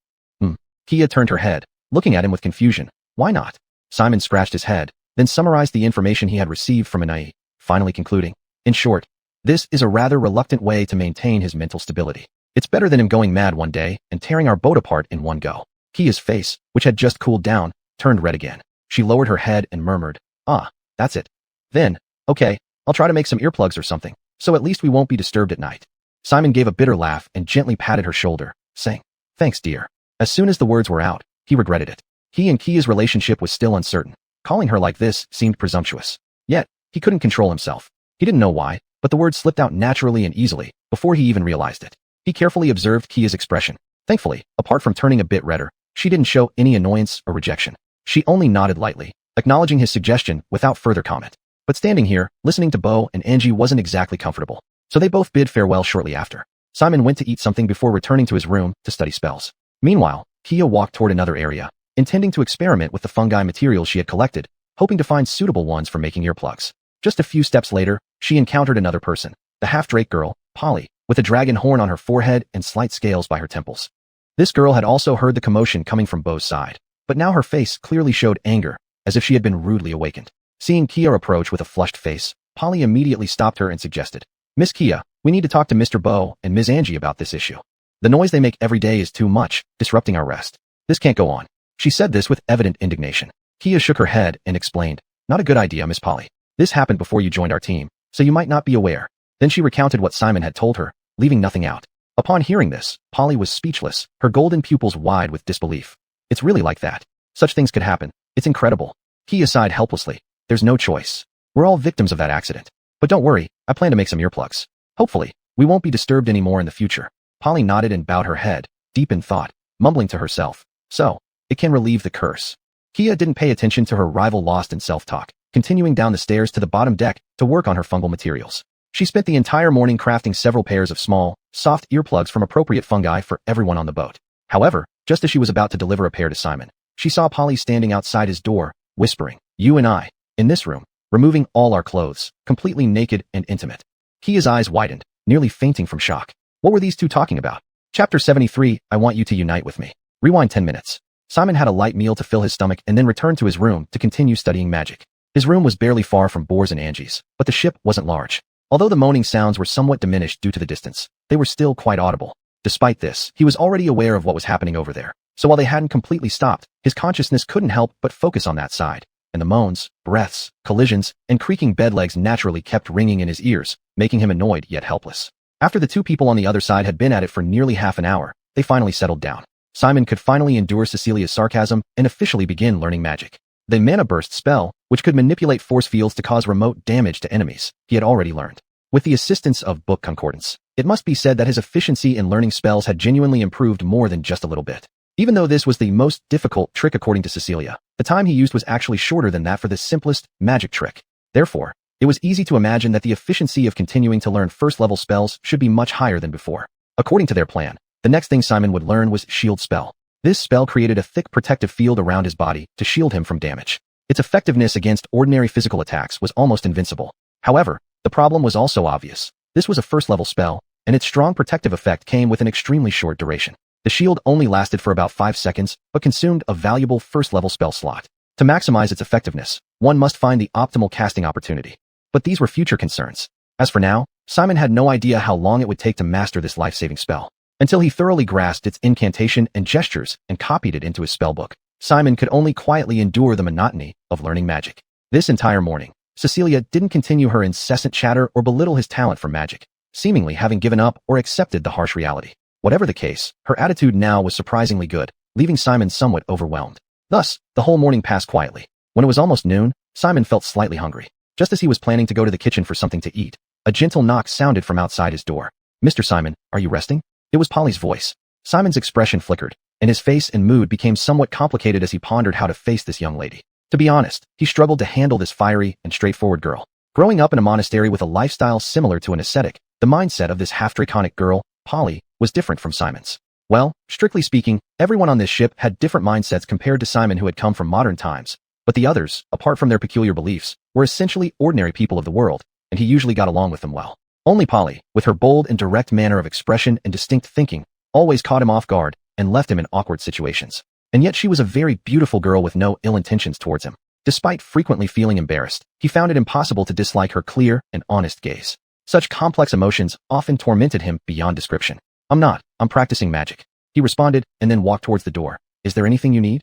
Kia turned her head, looking at him with confusion. "Why not?" Simon scratched his head, then summarized the information he had received from Anai, finally concluding, "In short, this is a rather reluctant way to maintain his mental stability. It's better than him going mad one day and tearing our boat apart in one go." Kia's face, which had just cooled down, turned red again. She lowered her head and murmured, "Ah, that's it. Then, okay, I'll try to make some earplugs or something, so at least we won't be disturbed at night." Simon gave a bitter laugh and gently patted her shoulder, saying, "Thanks, dear." As soon as the words were out, he regretted it. He and Kia's relationship was still uncertain. Calling her like this seemed presumptuous. Yet, he couldn't control himself. He didn't know why, but the words slipped out naturally and easily, before he even realized it. He carefully observed Kia's expression. Thankfully, apart from turning a bit redder, she didn't show any annoyance or rejection. She only nodded lightly, acknowledging his suggestion without further comment. But standing here, listening to Beau and Angie wasn't exactly comfortable, so they both bid farewell shortly after. Simon went to eat something before returning to his room to study spells. Meanwhile, Kia walked toward another area, intending to experiment with the fungi materials she had collected, hoping to find suitable ones for making earplugs. Just a few steps later, she encountered another person, the half-drake girl, Polly, with a dragon horn on her forehead and slight scales by her temples. This girl had also heard the commotion coming from Beau's side, but now her face clearly showed anger, as if she had been rudely awakened. Seeing Kia approach with a flushed face, Polly immediately stopped her and suggested, "Miss Kia, we need to talk to Mr. Beau and Ms. Angie about this issue. The noise they make every day is too much, disrupting our rest. This can't go on." She said this with evident indignation. Kia shook her head and explained, "Not a good idea, Miss Polly. This happened before you joined our team, so you might not be aware." Then she recounted what Simon had told her, leaving nothing out. Upon hearing this, Polly was speechless, her golden pupils wide with disbelief. "It's really like that? Such things could happen. It's incredible." Kia sighed helplessly. "There's no choice. We're all victims of that accident. But don't worry, I plan to make some earplugs. Hopefully, we won't be disturbed anymore in the future." Polly nodded and bowed her head, deep in thought, mumbling to herself, "So, it can relieve the curse." Kia didn't pay attention to her rival lost in self-talk, continuing down the stairs to the bottom deck to work on her fungal materials. She spent the entire morning crafting several pairs of small, soft earplugs from appropriate fungi for everyone on the boat. However, just as she was about to deliver a pair to Simon, she saw Polly standing outside his door, whispering, "You and I, in this room, removing all our clothes, completely naked and intimate." Kia's eyes widened, nearly fainting from shock. What were these two talking about? Chapter 73, I Want You to Unite With Me. Rewind 10 minutes. Simon had a light meal to fill his stomach and then returned to his room to continue studying magic. His room was barely far from Boar's and Angie's, but the ship wasn't large. Although the moaning sounds were somewhat diminished due to the distance, they were still quite audible. Despite this, he was already aware of what was happening over there. So while they hadn't completely stopped, his consciousness couldn't help but focus on that side. And the moans, breaths, collisions, and creaking bed legs naturally kept ringing in his ears, making him annoyed yet helpless. After the two people on the other side had been at it for nearly half an hour, they finally settled down. Simon could finally endure Cecilia's sarcasm and officially begin learning magic. The Mana Burst spell, which could manipulate force fields to cause remote damage to enemies, he had already learned. With the assistance of book concordance, it must be said that his efficiency in learning spells had genuinely improved more than just a little bit. Even though this was the most difficult trick according to Cecilia, the time he used was actually shorter than that for the simplest magic trick. Therefore, it was easy to imagine that the efficiency of continuing to learn first-level spells should be much higher than before. According to their plan, the next thing Simon would learn was Shield Spell. This spell created a thick protective field around his body to shield him from damage. Its effectiveness against ordinary physical attacks was almost invincible. However, the problem was also obvious. This was a first-level spell, and its strong protective effect came with an extremely short duration. The shield only lasted for about 5 seconds, but consumed a valuable first-level spell slot. To maximize its effectiveness, one must find the optimal casting opportunity. But these were future concerns. As for now, Simon had no idea how long it would take to master this life-saving spell. Until he thoroughly grasped its incantation and gestures and copied it into his spellbook, Simon could only quietly endure the monotony of learning magic. This entire morning, Cecilia didn't continue her incessant chatter or belittle his talent for magic, seemingly having given up or accepted the harsh reality. Whatever the case, her attitude now was surprisingly good, leaving Simon somewhat overwhelmed. Thus, the whole morning passed quietly. When it was almost noon, Simon felt slightly hungry. Just as he was planning to go to the kitchen for something to eat, a gentle knock sounded from outside his door. "Mr. Simon, are you resting?" It was Polly's voice. Simon's expression flickered, and his face and mood became somewhat complicated as he pondered how to face this young lady. To be honest, he struggled to handle this fiery and straightforward girl. Growing up in a monastery with a lifestyle similar to an ascetic, the mindset of this half-draconic girl, Polly, was different from Simon's. Well, strictly speaking, everyone on this ship had different mindsets compared to Simon, who had come from modern times. But the others, apart from their peculiar beliefs, were essentially ordinary people of the world, and he usually got along with them well. Only Polly, with her bold and direct manner of expression and distinct thinking, always caught him off guard and left him in awkward situations. And yet she was a very beautiful girl with no ill intentions towards him. Despite frequently feeling embarrassed, he found it impossible to dislike her clear and honest gaze. Such complex emotions often tormented him beyond description. I'm practicing magic," he responded and then walked towards the door. "Is there anything you need?"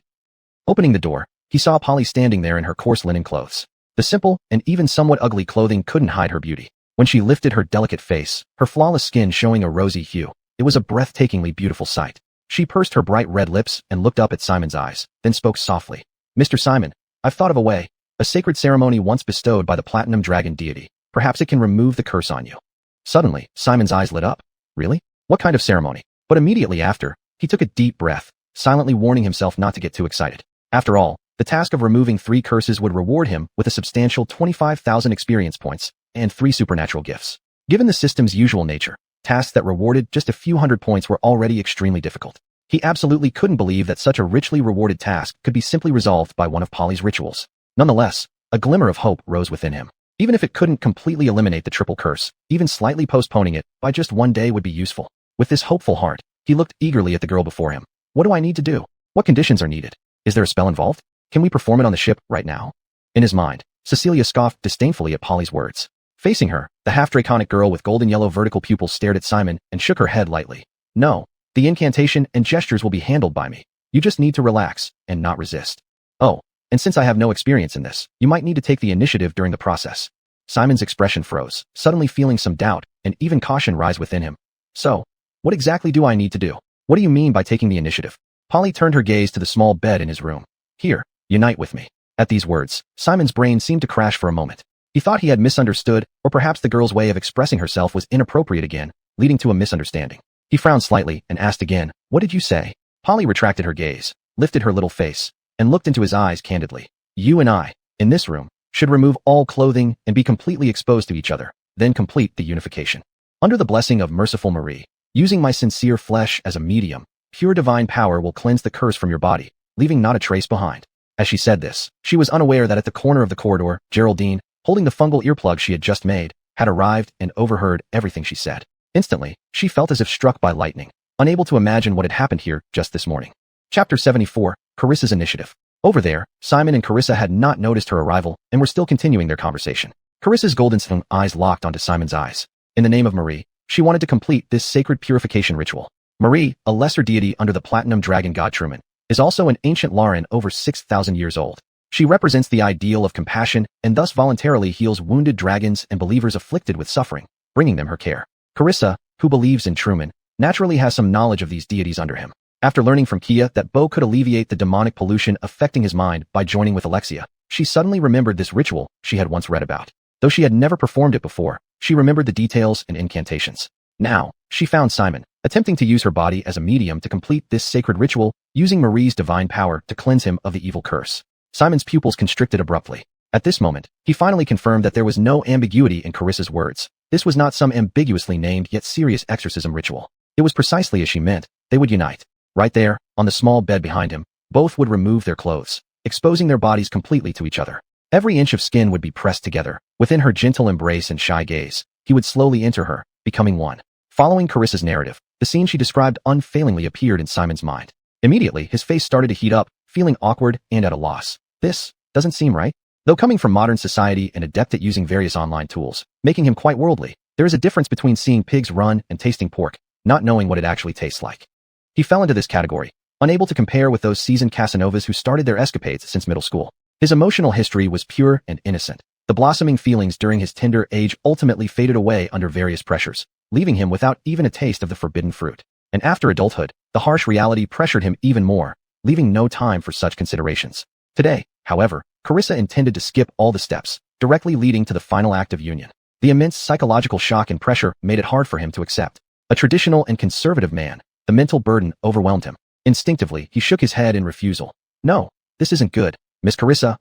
Opening the door, he saw Polly standing there in her coarse linen clothes. The simple and even somewhat ugly clothing couldn't hide her beauty. When she lifted her delicate face, her flawless skin showing a rosy hue, it was a breathtakingly beautiful sight. She pursed her bright red lips and looked up at Simon's eyes, then spoke softly. "Mr. Simon, I've thought of a way. A sacred ceremony once bestowed by the Platinum Dragon deity. Perhaps it can remove the curse on you." Suddenly, Simon's eyes lit up. Really? What kind of ceremony? But immediately after, he took a deep breath, silently warning himself not to get too excited. After all, the task of removing 3 curses would reward him with a substantial 25,000 experience points and 3 supernatural gifts. Given the system's usual nature, tasks that rewarded just a few hundred points were already extremely difficult. He absolutely couldn't believe that such a richly rewarded task could be simply resolved by one of Polly's rituals. Nonetheless, a glimmer of hope rose within him. Even if it couldn't completely eliminate the triple curse, even slightly postponing it by just 1 day would be useful. With this hopeful heart, he looked eagerly at the girl before him. "What do I need to do? What conditions are needed? Is there a spell involved? Can we perform it on the ship right now?" In his mind, Cecilia scoffed disdainfully at Polly's words. Facing her, the half-draconic girl with golden yellow vertical pupils stared at Simon and shook her head lightly. "No, the incantation and gestures will be handled by me. You just need to relax and not resist. Oh, and since I have no experience in this, you might need to take the initiative during the process." Simon's expression froze, suddenly feeling some doubt and even caution rise within him. "So, what exactly do I need to do? What do you mean by taking the initiative?" Polly turned her gaze to the small bed in his room. "Here, unite with me." At these words, Simon's brain seemed to crash for a moment. He thought he had misunderstood, or perhaps the girl's way of expressing herself was inappropriate again, leading to a misunderstanding. He frowned slightly and asked again, "What did you say?" Polly retracted her gaze, lifted her little face, and looked into his eyes candidly. You and I, in this room, should remove all clothing and be completely exposed to each other, then complete the unification. Under the blessing of merciful Marie, using my sincere flesh as a medium, pure divine power will cleanse the curse from your body, leaving not a trace behind. As she said this, she was unaware that at the corner of the corridor, Geraldine, holding the fungal earplug she had just made, had arrived and overheard everything she said. Instantly, she felt as if struck by lightning, unable to imagine what had happened here just this morning. Chapter 74, Carissa's Initiative. Over there, Simon and Carissa had not noticed her arrival and were still continuing their conversation. Carissa's golden eyes locked onto Simon's eyes. In the name of Marie, she wanted to complete this sacred purification ritual. Marie, a lesser deity under the platinum dragon god Truman, is also an ancient Lauren over 6,000 years old. She represents the ideal of compassion and thus voluntarily heals wounded dragons and believers afflicted with suffering, bringing them her care. Carissa, who believes in Truman, naturally has some knowledge of these deities under him. After learning from Kia that Bo could alleviate the demonic pollution affecting his mind by joining with Alexia, she suddenly remembered this ritual she had once read about. Though she had never performed it before, she remembered the details and incantations. Now, she found Simon, attempting to use her body as a medium to complete this sacred ritual, using Marie's divine power to cleanse him of the evil curse. Simon's pupils constricted abruptly. At this moment, he finally confirmed that there was no ambiguity in Carissa's words. This was not some ambiguously named yet serious exorcism ritual. It was precisely as she meant. They would unite. Right there, on the small bed behind him, both would remove their clothes, exposing their bodies completely to each other. Every inch of skin would be pressed together. Within her gentle embrace and shy gaze, he would slowly enter her, becoming one. Following Carissa's narrative, the scene she described unfailingly appeared in Simon's mind. Immediately, his face started to heat up, feeling awkward and at a loss. This doesn't seem right. Though coming from modern society and adept at using various online tools, making him quite worldly, there is a difference between seeing pigs run and tasting pork, not knowing what it actually tastes like. He fell into this category, unable to compare with those seasoned Casanovas who started their escapades since middle school. His emotional history was pure and innocent. The blossoming feelings during his tender age ultimately faded away under various pressures, leaving him without even a taste of the forbidden fruit. And after adulthood, the harsh reality pressured him even more, leaving no time for such considerations. Today, however, Carissa intended to skip all the steps, directly leading to the final act of union. The immense psychological shock and pressure made it hard for him to accept. A traditional and conservative man, the mental burden overwhelmed him. Instinctively, he shook his head in refusal. No, this isn't good. Miss Carissa,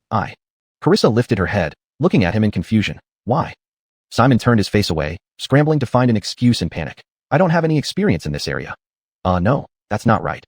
Carissa lifted her head, looking at him in confusion. Why? Simon turned his face away, scrambling to find an excuse in panic. I don't have any experience in this area. No, that's not right.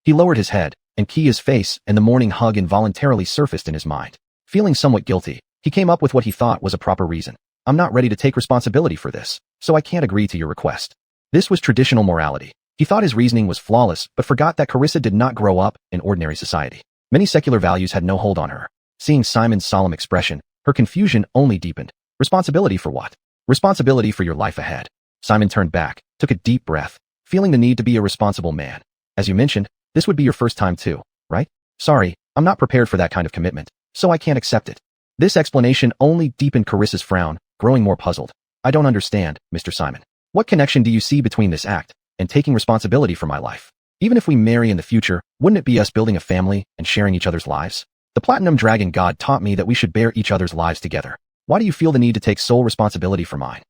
He lowered his head, and Kia's face and the morning hug involuntarily surfaced in his mind. Feeling somewhat guilty, he came up with what he thought was a proper reason. I'm not ready to take responsibility for this, so I can't agree to your request. This was traditional morality. He thought his reasoning was flawless, but forgot that Carissa did not grow up in ordinary society. Many secular values had no hold on her. Seeing Simon's solemn expression, her confusion only deepened. Responsibility for what? Responsibility for your life ahead. Simon turned back, took a deep breath, feeling the need to be a responsible man. As you mentioned, this would be your first time too, right? Sorry, I'm not prepared for that kind of commitment, so I can't accept it. This explanation only deepened Carissa's frown, growing more puzzled. I don't understand, Mr. Simon. What connection do you see between this act and taking responsibility for my life? Even if we marry in the future, wouldn't it be us building a family and sharing each other's lives? The Platinum Dragon God taught me that we should bear each other's lives together. Why do you feel the need to take sole responsibility for mine?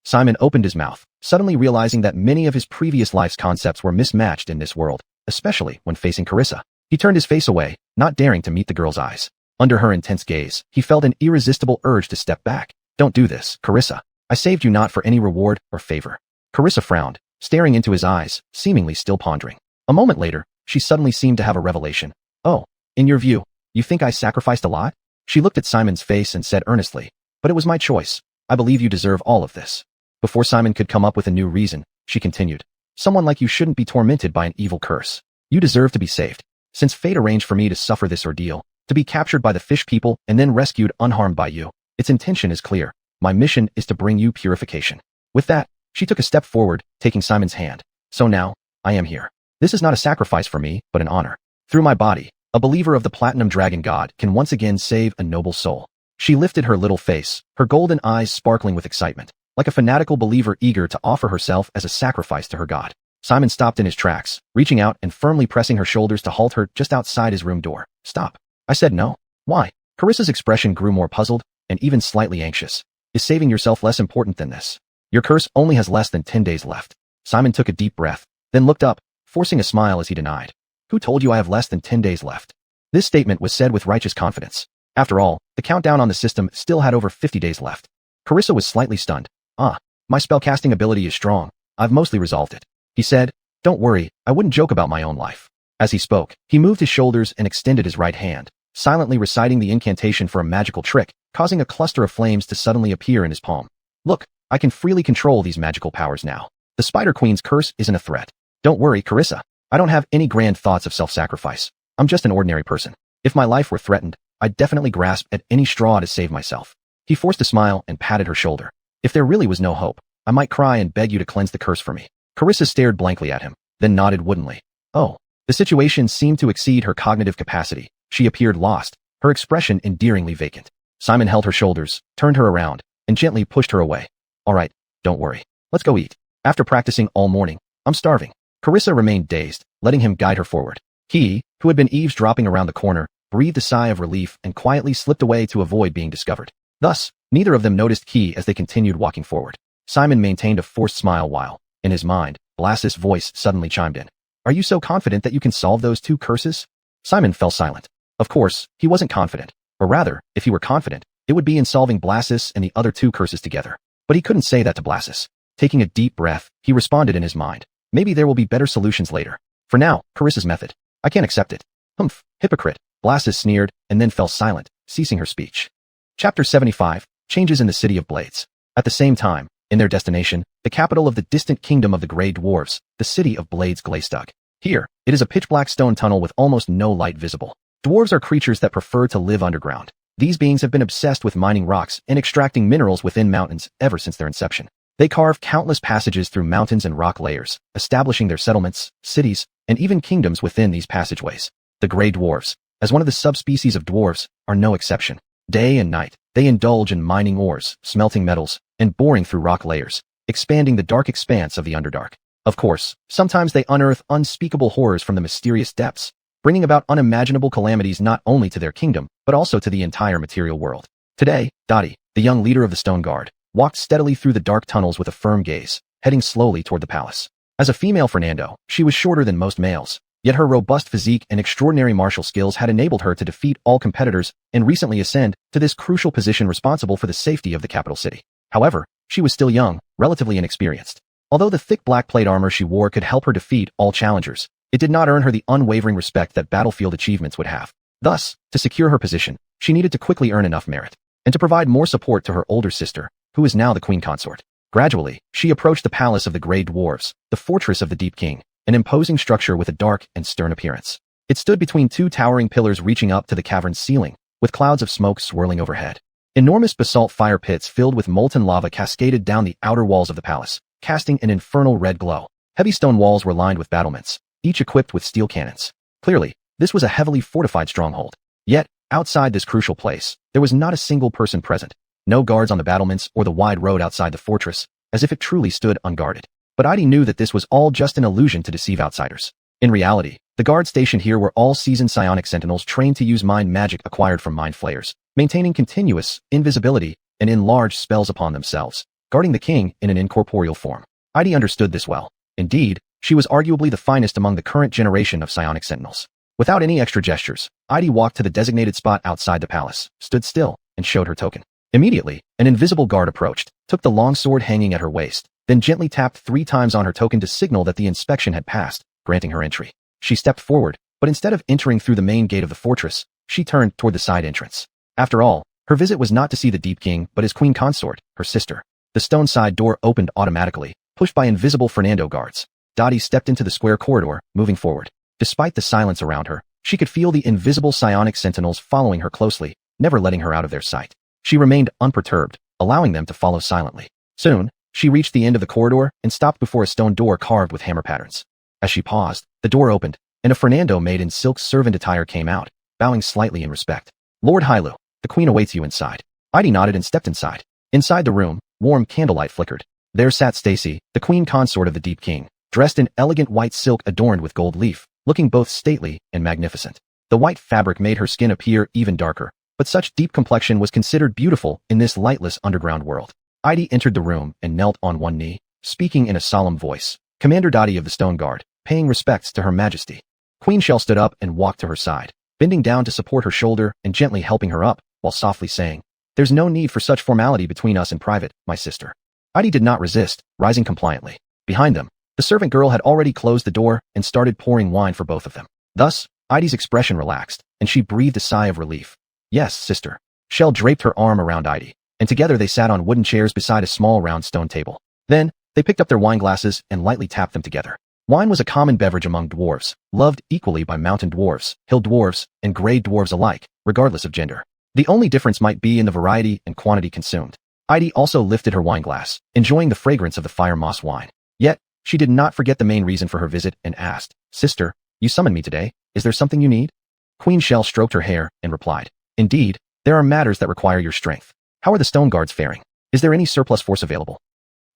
Simon opened his mouth, suddenly realizing that many of his previous life's concepts were mismatched in this world, especially when facing Carissa. He turned his face away, not daring to meet the girl's eyes. Under her intense gaze, he felt an irresistible urge to step back. Don't do this, Carissa. I saved you not for any reward or favor. Carissa frowned, staring into his eyes, seemingly still pondering. A moment later, she suddenly seemed to have a revelation. Oh, in your view, you think I sacrificed a lot? She looked at Simon's face and said earnestly, but it was my choice. I believe you deserve all of this. Before Simon could come up with a new reason, she continued. Someone like you shouldn't be tormented by an evil curse. You deserve to be saved. Since fate arranged for me to suffer this ordeal, to be captured by the fish people and then rescued unharmed by you, its intention is clear. My mission is to bring you purification. With that, she took a step forward, taking Simon's hand. So now, I am here. This is not a sacrifice for me, but an honor. Through my body, a believer of the Platinum Dragon God can once again save a noble soul. She lifted her little face, her golden eyes sparkling with excitement, like a fanatical believer eager to offer herself as a sacrifice to her God. Simon stopped in his tracks, reaching out and firmly pressing her shoulders to halt her just outside his room door. Stop. I said no. Why? Carissa's expression grew more puzzled and even slightly anxious. Is saving yourself less important than this? Your curse only has less than 10 days left. Simon took a deep breath, then looked up, forcing a smile as he denied. Who told you I have less than 10 days left? This statement was said with righteous confidence. After all, the countdown on the system still had over 50 days left. Carissa was slightly stunned. My spellcasting ability is strong. I've mostly resolved it. He said, "Don't worry, I wouldn't joke about my own life." As he spoke, he moved his shoulders and extended his right hand, silently reciting the incantation for a magical trick, causing a cluster of flames to suddenly appear in his palm. "Look, I can freely control these magical powers now. The Spider Queen's curse isn't a threat. Don't worry, Carissa. I don't have any grand thoughts of self-sacrifice. I'm just an ordinary person. If my life were threatened, I'd definitely grasp at any straw to save myself." He forced a smile and patted her shoulder. "If there really was no hope, I might cry and beg you to cleanse the curse for me." Carissa stared blankly at him, then nodded woodenly. Oh. The situation seemed to exceed her cognitive capacity. She appeared lost, her expression endearingly vacant. Simon held her shoulders, turned her around, and gently pushed her away. "All right, don't worry. Let's go eat. After practicing all morning, I'm starving." Carissa remained dazed, letting him guide her forward. He, who had been eavesdropping around the corner, breathed a sigh of relief and quietly slipped away to avoid being discovered. Thus, neither of them noticed Key as they continued walking forward. Simon maintained a forced smile while, in his mind, Blas's voice suddenly chimed in. "Are you so confident that you can solve those two curses?" Simon fell silent. Of course, he wasn't confident. Or rather, if he were confident, it would be in solving Blasis and the other two curses together. But he couldn't say that to Blasis. Taking a deep breath, he responded in his mind. Maybe there will be better solutions later. For now, Carissa's method. I can't accept it. Humph, hypocrite. Blasis sneered, and then fell silent, ceasing her speech. Chapter 75, Changes in the City of Blades. At the same time, in their destination, the capital of the distant kingdom of the Grey Dwarves, the city of Blades Glaystug. Here, it is a pitch-black stone tunnel with almost no light visible. Dwarves are creatures that prefer to live underground. These beings have been obsessed with mining rocks and extracting minerals within mountains ever since their inception. They carve countless passages through mountains and rock layers, establishing their settlements, cities, and even kingdoms within these passageways. The Grey Dwarves, as one of the subspecies of dwarves, are no exception. Day and night, they indulge in mining ores, smelting metals, and boring through rock layers, expanding the dark expanse of the Underdark. Of course, sometimes they unearth unspeakable horrors from the mysterious depths, bringing about unimaginable calamities not only to their kingdom, but also to the entire material world. Today, Dottie, the young leader of the Stone Guard, walked steadily through the dark tunnels with a firm gaze, heading slowly toward the palace. As a female Fernando, she was shorter than most males, yet her robust physique and extraordinary martial skills had enabled her to defeat all competitors and recently ascend to this crucial position responsible for the safety of the capital city. However, she was still young, relatively inexperienced. Although the thick black plate armor she wore could help her defeat all challengers, it did not earn her the unwavering respect that battlefield achievements would have. Thus, to secure her position, she needed to quickly earn enough merit, and to provide more support to her older sister, who is now the queen consort. Gradually, she approached the palace of the Grey Dwarves, the fortress of the Deep King, an imposing structure with a dark and stern appearance. It stood between two towering pillars reaching up to the cavern's ceiling, with clouds of smoke swirling overhead. Enormous basalt fire pits filled with molten lava cascaded down the outer walls of the palace, casting an infernal red glow. Heavy stone walls were lined with battlements, each equipped with steel cannons. Clearly, this was a heavily fortified stronghold. Yet, outside this crucial place, there was not a single person present. No guards on the battlements or the wide road outside the fortress, as if it truly stood unguarded. But Heidi knew that this was all just an illusion to deceive outsiders. In reality, the guards stationed here were all seasoned psionic sentinels trained to use mind magic acquired from mind flayers, maintaining continuous invisibility and enlarged spells upon themselves, guarding the king in an incorporeal form. Heidi understood this well. Indeed, she was arguably the finest among the current generation of psionic sentinels. Without any extra gestures, Heidi walked to the designated spot outside the palace, stood still, and showed her token. Immediately, an invisible guard approached, took the long sword hanging at her waist, then gently tapped 3 times on her token to signal that the inspection had passed, granting her entry. She stepped forward, but instead of entering through the main gate of the fortress, she turned toward the side entrance. After all, her visit was not to see the Deep King but his queen consort, her sister. The stone side door opened automatically, pushed by invisible Fernando guards. Dottie stepped into the square corridor, moving forward. Despite the silence around her, she could feel the invisible psionic sentinels following her closely, never letting her out of their sight. She remained unperturbed, allowing them to follow silently. Soon, she reached the end of the corridor and stopped before a stone door carved with hammer patterns. As she paused, the door opened, and a Fernando maid in silk servant attire came out, bowing slightly in respect. "Lord Hylu, the queen awaits you inside." Heidi nodded and stepped inside. Inside the room, warm candlelight flickered. There sat Stacy, the queen consort of the Deep King, dressed in elegant white silk adorned with gold leaf, looking both stately and magnificent. The white fabric made her skin appear even darker, but such deep complexion was considered beautiful in this lightless underground world. Heidi entered the room and knelt on one knee, speaking in a solemn voice. "Commander Dottie of the Stone Guard, paying respects to Her Majesty." Queen Shell stood up and walked to her side. bending down to support her shoulder and gently helping her up, while softly saying, "There's no need for such formality between us in private, my sister." Heidi did not resist, rising compliantly. Behind them, the servant girl had already closed the door and started pouring wine for both of them. Thus, Heidi's expression relaxed, and she breathed a sigh of relief. "Yes, sister." Shell draped her arm around Heidi, and together they sat on wooden chairs beside a small round stone table. Then, they picked up their wine glasses and lightly tapped them together. Wine was a common beverage among dwarves, loved equally by mountain dwarves, hill dwarves, and gray dwarves alike, regardless of gender. The only difference might be in the variety and quantity consumed. Heidi also lifted her wine glass, enjoying the fragrance of the fire moss wine. Yet, she did not forget the main reason for her visit and asked, "Sister, you summoned me today. Is there something you need?" Queen Shell stroked her hair and replied, "Indeed, there are matters that require your strength. How are the stone guards faring? Is there any surplus force available?"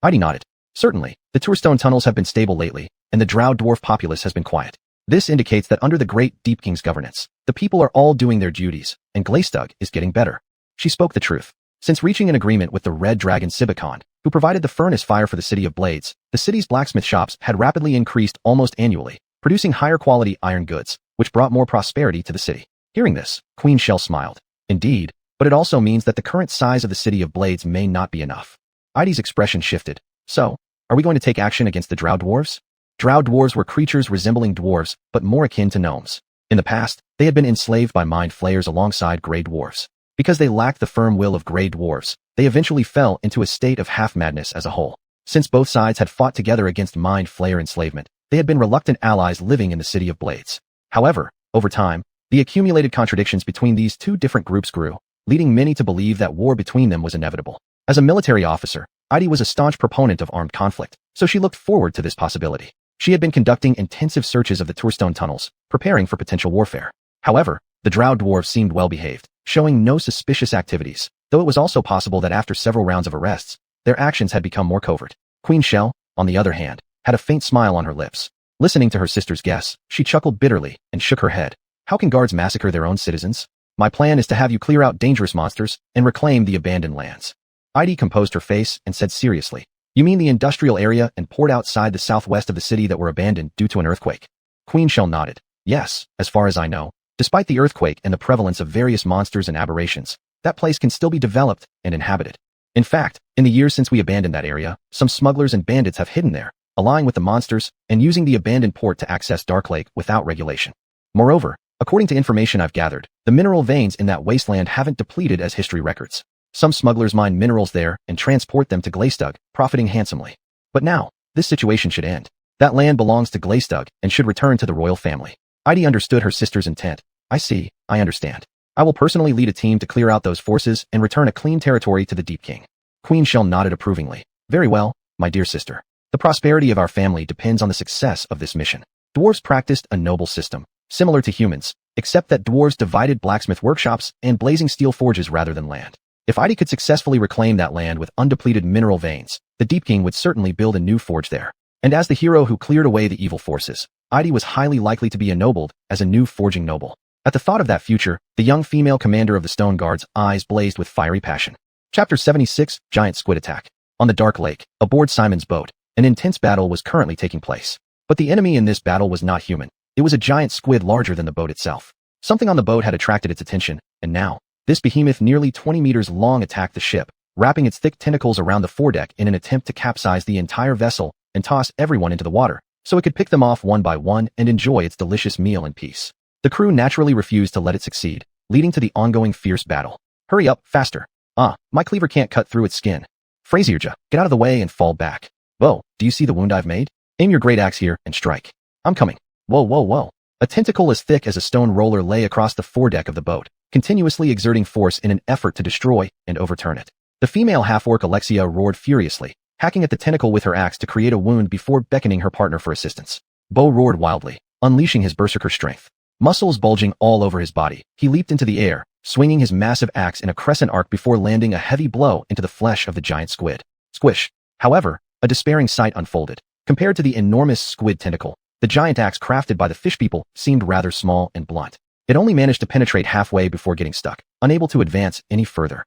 Heidi nodded. "Certainly, the Tourstone tunnels have been stable lately, and the drow dwarf populace has been quiet. This indicates that under the great Deep King's governance, the people are all doing their duties, and Glaistug is getting better." She spoke the truth. Since reaching an agreement with the Red Dragon Sibicon, who provided the furnace fire for the City of Blades, the city's blacksmith shops had rapidly increased almost annually, producing higher quality iron goods, which brought more prosperity to the city. Hearing this, Queen Shell smiled. "Indeed, but it also means that the current size of the City of Blades may not be enough." Heidi's expression shifted. "So, are we going to take action against the drow dwarves?" Drow dwarves were creatures resembling dwarves, but more akin to gnomes. In the past, they had been enslaved by mind flayers alongside gray dwarves. Because they lacked the firm will of gray dwarves, they eventually fell into a state of half-madness as a whole. Since both sides had fought together against mind flayer enslavement, they had been reluctant allies living in the City of Blades. However, over time, the accumulated contradictions between these two different groups grew, leading many to believe that war between them was inevitable. As a military officer, Heidi was a staunch proponent of armed conflict, so she looked forward to this possibility. She had been conducting intensive searches of the Tourstone tunnels, preparing for potential warfare. However, the drow dwarves seemed well-behaved, showing no suspicious activities, though it was also possible that after several rounds of arrests, their actions had become more covert. Queen Shell, on the other hand, had a faint smile on her lips. Listening to her sister's guess, she chuckled bitterly and shook her head. "How can guards massacre their own citizens? My plan is to have you clear out dangerous monsters and reclaim the abandoned lands." Heidi composed her face and said seriously, "You mean the industrial area and port outside the southwest of the city that were abandoned due to an earthquake?" Queen Shell nodded. "Yes, as far as I know. Despite the earthquake and the prevalence of various monsters and aberrations, that place can still be developed and inhabited. In fact, in the years since we abandoned that area, some smugglers and bandits have hidden there, allying with the monsters and using the abandoned port to access Dark Lake without regulation. Moreover, according to information I've gathered, the mineral veins in that wasteland haven't depleted as history records. Some smugglers mine minerals there and transport them to Glaistug, profiting handsomely. But now, this situation should end. That land belongs to Glaistug and should return to the royal family." Heidi understood her sister's intent. "I see, I understand. I will personally lead a team to clear out those forces and return a clean territory to the Deep King." Queen Shell nodded approvingly. "Very well, my dear sister. The prosperity of our family depends on the success of this mission." Dwarves practiced a noble system, similar to humans, except that dwarves divided blacksmith workshops and blazing steel forges rather than land. If Heidi could successfully reclaim that land with undepleted mineral veins, the Deep King would certainly build a new forge there. And as the hero who cleared away the evil forces, Heidi was highly likely to be ennobled as a new forging noble. At the thought of that future, the young female commander of the Stone Guard's eyes blazed with fiery passion. Chapter 76, Giant Squid Attack. On the Dark Lake, aboard Simon's boat, an intense battle was currently taking place. But the enemy in this battle was not human. It was a giant squid larger than the boat itself. Something on the boat had attracted its attention, and now, this behemoth nearly 20 meters long attacked the ship, wrapping its thick tentacles around the foredeck in an attempt to capsize the entire vessel and toss everyone into the water, so it could pick them off one by one and enjoy its delicious meal in peace. The crew naturally refused to let it succeed, leading to the ongoing fierce battle. "Hurry up, faster. My cleaver can't cut through its skin. Phraseurja, get out of the way and fall back. Whoa, do you see the wound I've made? Aim your great axe here and strike. I'm coming. Whoa, whoa, whoa." A tentacle as thick as a stone roller lay across the foredeck of the boat, continuously exerting force in an effort to destroy and overturn it. The female half-orc Alexia roared furiously, hacking at the tentacle with her axe to create a wound before beckoning her partner for assistance. Bo roared wildly, unleashing his berserker strength. Muscles bulging all over his body, he leaped into the air, swinging his massive axe in a crescent arc before landing a heavy blow into the flesh of the giant squid. Squish. However, a despairing sight unfolded. Compared to the enormous squid tentacle, the giant axe crafted by the fish people seemed rather small and blunt. It only managed to penetrate halfway before getting stuck, unable to advance any further.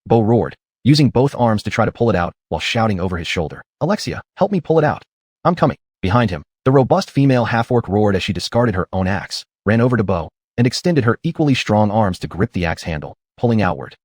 Bo roared, using both arms to try to pull it out while shouting over his shoulder. "Alexia, help me pull it out. I'm coming." Behind him, the robust female half-orc roared as she discarded her own axe, ran over to Bo, and extended her equally strong arms to grip the axe handle, pulling outward.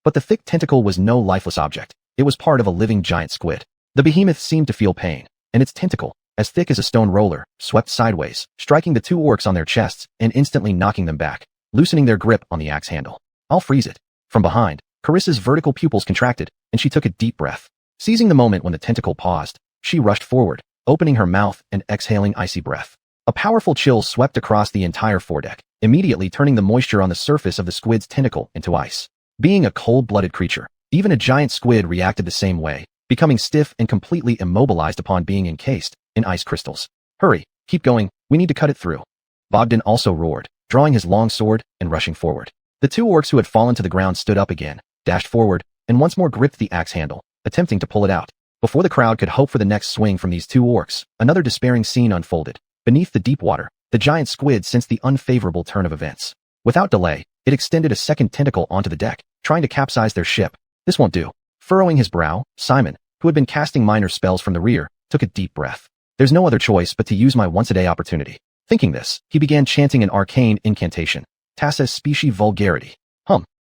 But the thick tentacle was no lifeless object. It was part of a living giant squid. The behemoth seemed to feel pain, and its tentacle, as thick as a stone roller, swept sideways, striking the two orcs on their chests and instantly knocking them back, loosening their grip on the axe handle. "I'll freeze it." From behind, Carissa's vertical pupils contracted, and she took a deep breath. Seizing the moment when the tentacle paused, she rushed forward, opening her mouth and exhaling icy breath. A powerful chill swept across the entire foredeck, immediately turning the moisture on the surface of the squid's tentacle into ice. Being a cold-blooded creature, even a giant squid reacted the same way, becoming stiff and completely immobilized upon being encased in ice crystals. "Hurry, keep going, we need to cut it through." Bogdan also roared, drawing his long sword and rushing forward. The two orcs who had fallen to the ground stood up again, dashed forward, and once more gripped the axe handle, attempting to pull it out. Before the crowd could hope for the next swing from these two orcs, another despairing scene unfolded. Beneath the deep water, the giant squid sensed the unfavorable turn of events. Without delay, it extended a second tentacle onto the deck, trying to capsize their ship. "This won't do." Furrowing his brow, Simon, who had been casting minor spells from the rear, took a deep breath. "There's no other choice but to use my once-a-day opportunity." Thinking this, he began chanting an arcane incantation, Tassa Specie Vulgarity.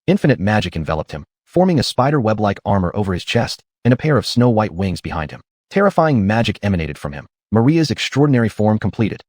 Infinite magic enveloped him, forming a spider web-like armor over his chest and a pair of snow-white wings behind him. Terrifying magic emanated from him. Maria's extraordinary form completed.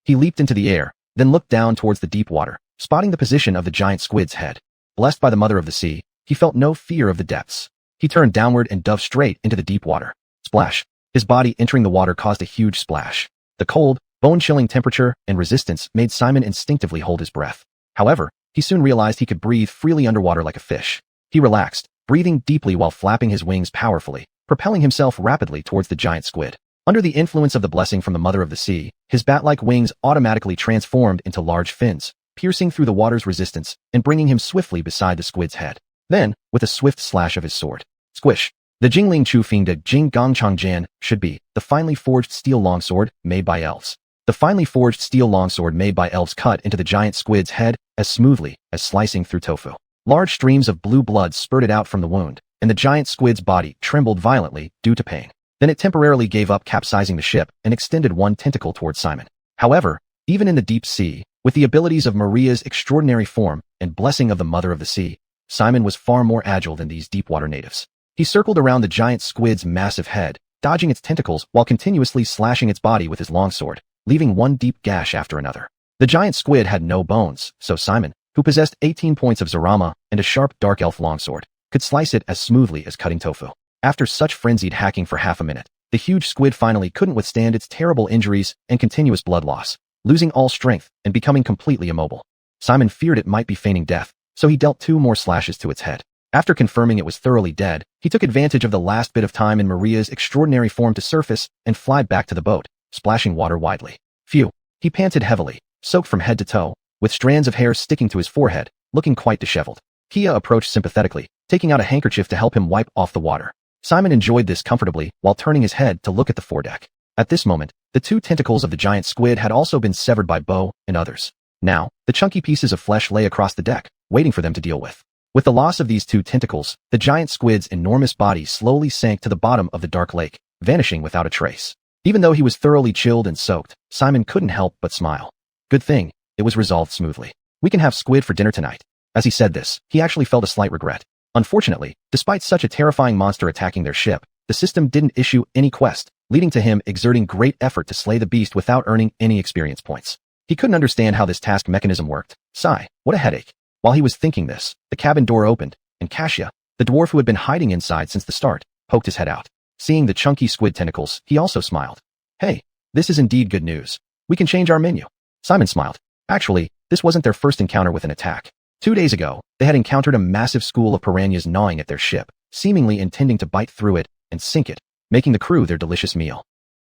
He leaped into the air, then looked down towards the deep water, spotting the position of the giant squid's head. Blessed by the mother of the sea, he felt no fear of the depths. He turned downward and dove straight into the deep water. Splash! His body entering the water caused a huge splash. The cold, bone-chilling temperature and resistance made Simon instinctively hold his breath. However, he soon realized he could breathe freely underwater like a fish. He relaxed, breathing deeply while flapping his wings powerfully, propelling himself rapidly towards the giant squid. Under the influence of the blessing from the mother of the sea, his bat-like wings automatically transformed into large fins, piercing through the water's resistance and bringing him swiftly beside the squid's head. Then, with a swift slash of his sword, squish! The Jingling Chu Fing de Jing Gong Chang Jan should be the finely forged steel longsword made by elves. The finely forged steel longsword made by elves cut into the giant squid's head as smoothly as slicing through tofu. Large streams of blue blood spurted out from the wound, and the giant squid's body trembled violently due to pain. Then it temporarily gave up capsizing the ship and extended one tentacle towards Simon. However, even in the deep sea, with the abilities of Maria's extraordinary form and blessing of the mother of the sea, Simon was far more agile than these deep-water natives. He circled around the giant squid's massive head, dodging its tentacles while continuously slashing its body with his longsword, leaving one deep gash after another. The giant squid had no bones, so Simon, who possessed 18 points of Zarama and a sharp dark elf longsword, could slice it as smoothly as cutting tofu. After such frenzied hacking for half a minute, the huge squid finally couldn't withstand its terrible injuries and continuous blood loss, losing all strength and becoming completely immobile. Simon feared it might be feigning death, so he dealt 2 more slashes to its head. After confirming it was thoroughly dead, he took advantage of the last bit of time in Maria's extraordinary form to surface and fly back to the boat, splashing water widely. Phew! He panted heavily, soaked from head to toe, with strands of hair sticking to his forehead, looking quite disheveled. Kia approached sympathetically, taking out a handkerchief to help him wipe off the water. Simon enjoyed this comfortably while turning his head to look at the foredeck. At this moment, the 2 tentacles of the giant squid had also been severed by Bo and others. Now, the chunky pieces of flesh lay across the deck, waiting for them to deal with. With the loss of these 2 tentacles, the giant squid's enormous body slowly sank to the bottom of the dark lake, vanishing without a trace. Even though he was thoroughly chilled and soaked, Simon couldn't help but smile. Good thing, it was resolved smoothly. We can have squid for dinner tonight. As he said this, he actually felt a slight regret. Unfortunately, despite such a terrifying monster attacking their ship, the system didn't issue any quest, leading to him exerting great effort to slay the beast without earning any experience points. He couldn't understand how this task mechanism worked. Sigh, what a headache. While he was thinking this, the cabin door opened, and Kasia, the dwarf who had been hiding inside since the start, poked his head out. Seeing the chunky squid tentacles, he also smiled. Hey, this is indeed good news. We can change our menu. Simon smiled. Actually, this wasn't their first encounter with an attack. 2 days ago, they had encountered a massive school of piranhas gnawing at their ship, seemingly intending to bite through it and sink it, making the crew their delicious meal.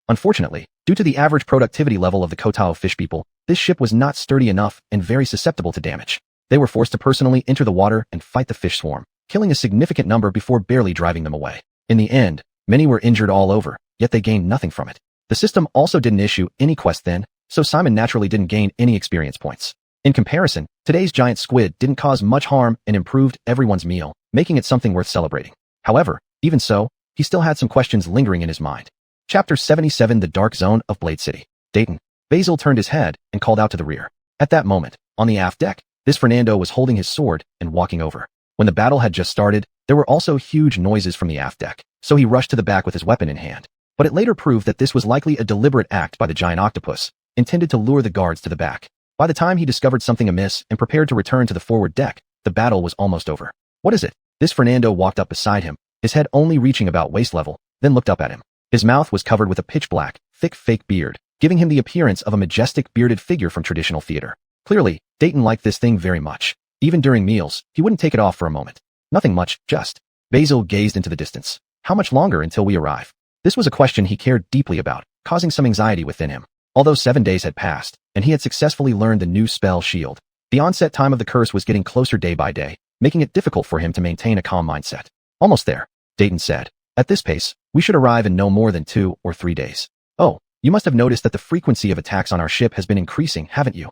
Unfortunately, due to the average productivity level of the Kotao fish people, this ship was not sturdy enough and very susceptible to damage. They were forced to personally enter the water and fight the fish swarm, killing a significant number before barely driving them away. In the end, many were injured all over, yet they gained nothing from it. The system also didn't issue any quest then, so Simon naturally didn't gain any experience points. In comparison, today's giant squid didn't cause much harm and improved everyone's meal, making it something worth celebrating. However, even so, he still had some questions lingering in his mind. Chapter 77 The Dark Zone of Blade City. Dayton. Basil turned his head and called out to the rear. At that moment, On the aft deck, this Fernando was holding his sword and walking over. When the battle had just started, there were also huge noises from the aft deck, so he rushed to the back with his weapon in hand. But it later proved that this was likely a deliberate act by the giant octopus, intended to lure the guards to the back. By the time he discovered something amiss and prepared to return to the forward deck, the battle was almost over. What is it? This Fernando walked up beside him, his head only reaching about waist level, then looked up at him. His mouth was covered with a pitch-black, thick fake beard, giving him the appearance of a majestic bearded figure from traditional theater. Clearly, Dayton liked this thing very much. Even during meals, he wouldn't take it off for a moment. Nothing much, just. Basil gazed into the distance. How much longer until we arrive? This was a question he cared deeply about, causing some anxiety within him. Although 7 days had passed, and he had successfully learned the new spell Shield, the onset time of the curse was getting closer day by day, making it difficult for him to maintain a calm mindset. Almost there, Dayton said. At this pace, we should arrive in no more than 2 or 3 days. Oh, you must have noticed that the frequency of attacks on our ship has been increasing, haven't you?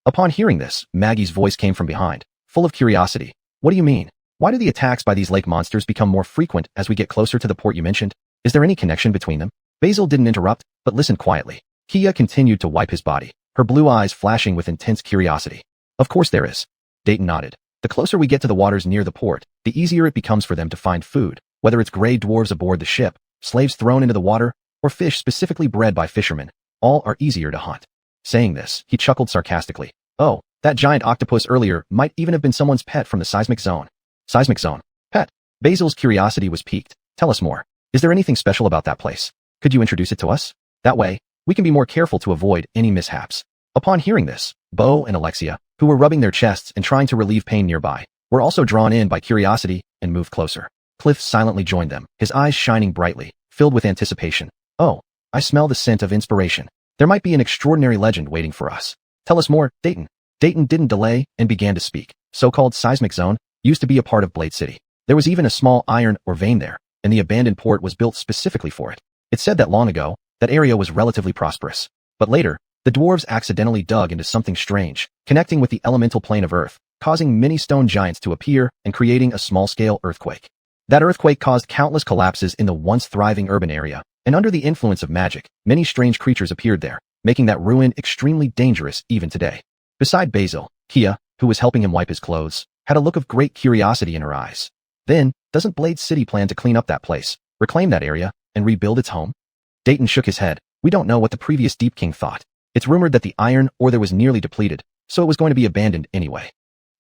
Upon hearing this, Maggie's voice came from behind, full of curiosity. What do you mean? Why do the attacks by these lake monsters become more frequent as we get closer to the port you mentioned? Is there any connection between them? Basil didn't interrupt, but listened quietly. Kia continued to wipe his body, her blue eyes flashing with intense curiosity. Of course there is. Dayton nodded. The closer we get to the waters near the port, the easier it becomes for them to find food, whether it's gray dwarves aboard the ship, slaves thrown into the water, or fish specifically bred by fishermen. All are easier to hunt. Saying this, he chuckled sarcastically. Oh, that giant octopus earlier might even have been someone's pet from the seismic zone. Seismic zone. Pet. Basil's curiosity was piqued. Tell us more. Is there anything special about that place? Could you introduce it to us? That way, we can be more careful to avoid any mishaps. Upon hearing this, Bo and Alexia, who were rubbing their chests and trying to relieve pain nearby, were also drawn in by curiosity and moved closer. Cliff silently joined them, his eyes shining brightly, filled with anticipation. Oh, I smell the scent of inspiration. There might be an extraordinary legend waiting for us. Tell us more, Dayton. Dayton didn't delay and began to speak. So-called seismic zone used to be a part of Blade City. There was even a small iron or vein there, and the abandoned port was built specifically for it. It's said that long ago, that area was relatively prosperous. But later, the dwarves accidentally dug into something strange, connecting with the elemental plane of Earth, causing many stone giants to appear and creating a small-scale earthquake. That earthquake caused countless collapses in the once thriving urban area, and under the influence of magic, many strange creatures appeared there, making that ruin extremely dangerous even today. Beside Basil, Kia, who was helping him wipe his clothes, had a look of great curiosity in her eyes. Then, doesn't Blade City plan to clean up that place, reclaim that area, and rebuild its home? Dayton shook his head. We don't know what the previous Deep King thought. It's rumored that the iron ore there was nearly depleted, so it was going to be abandoned anyway.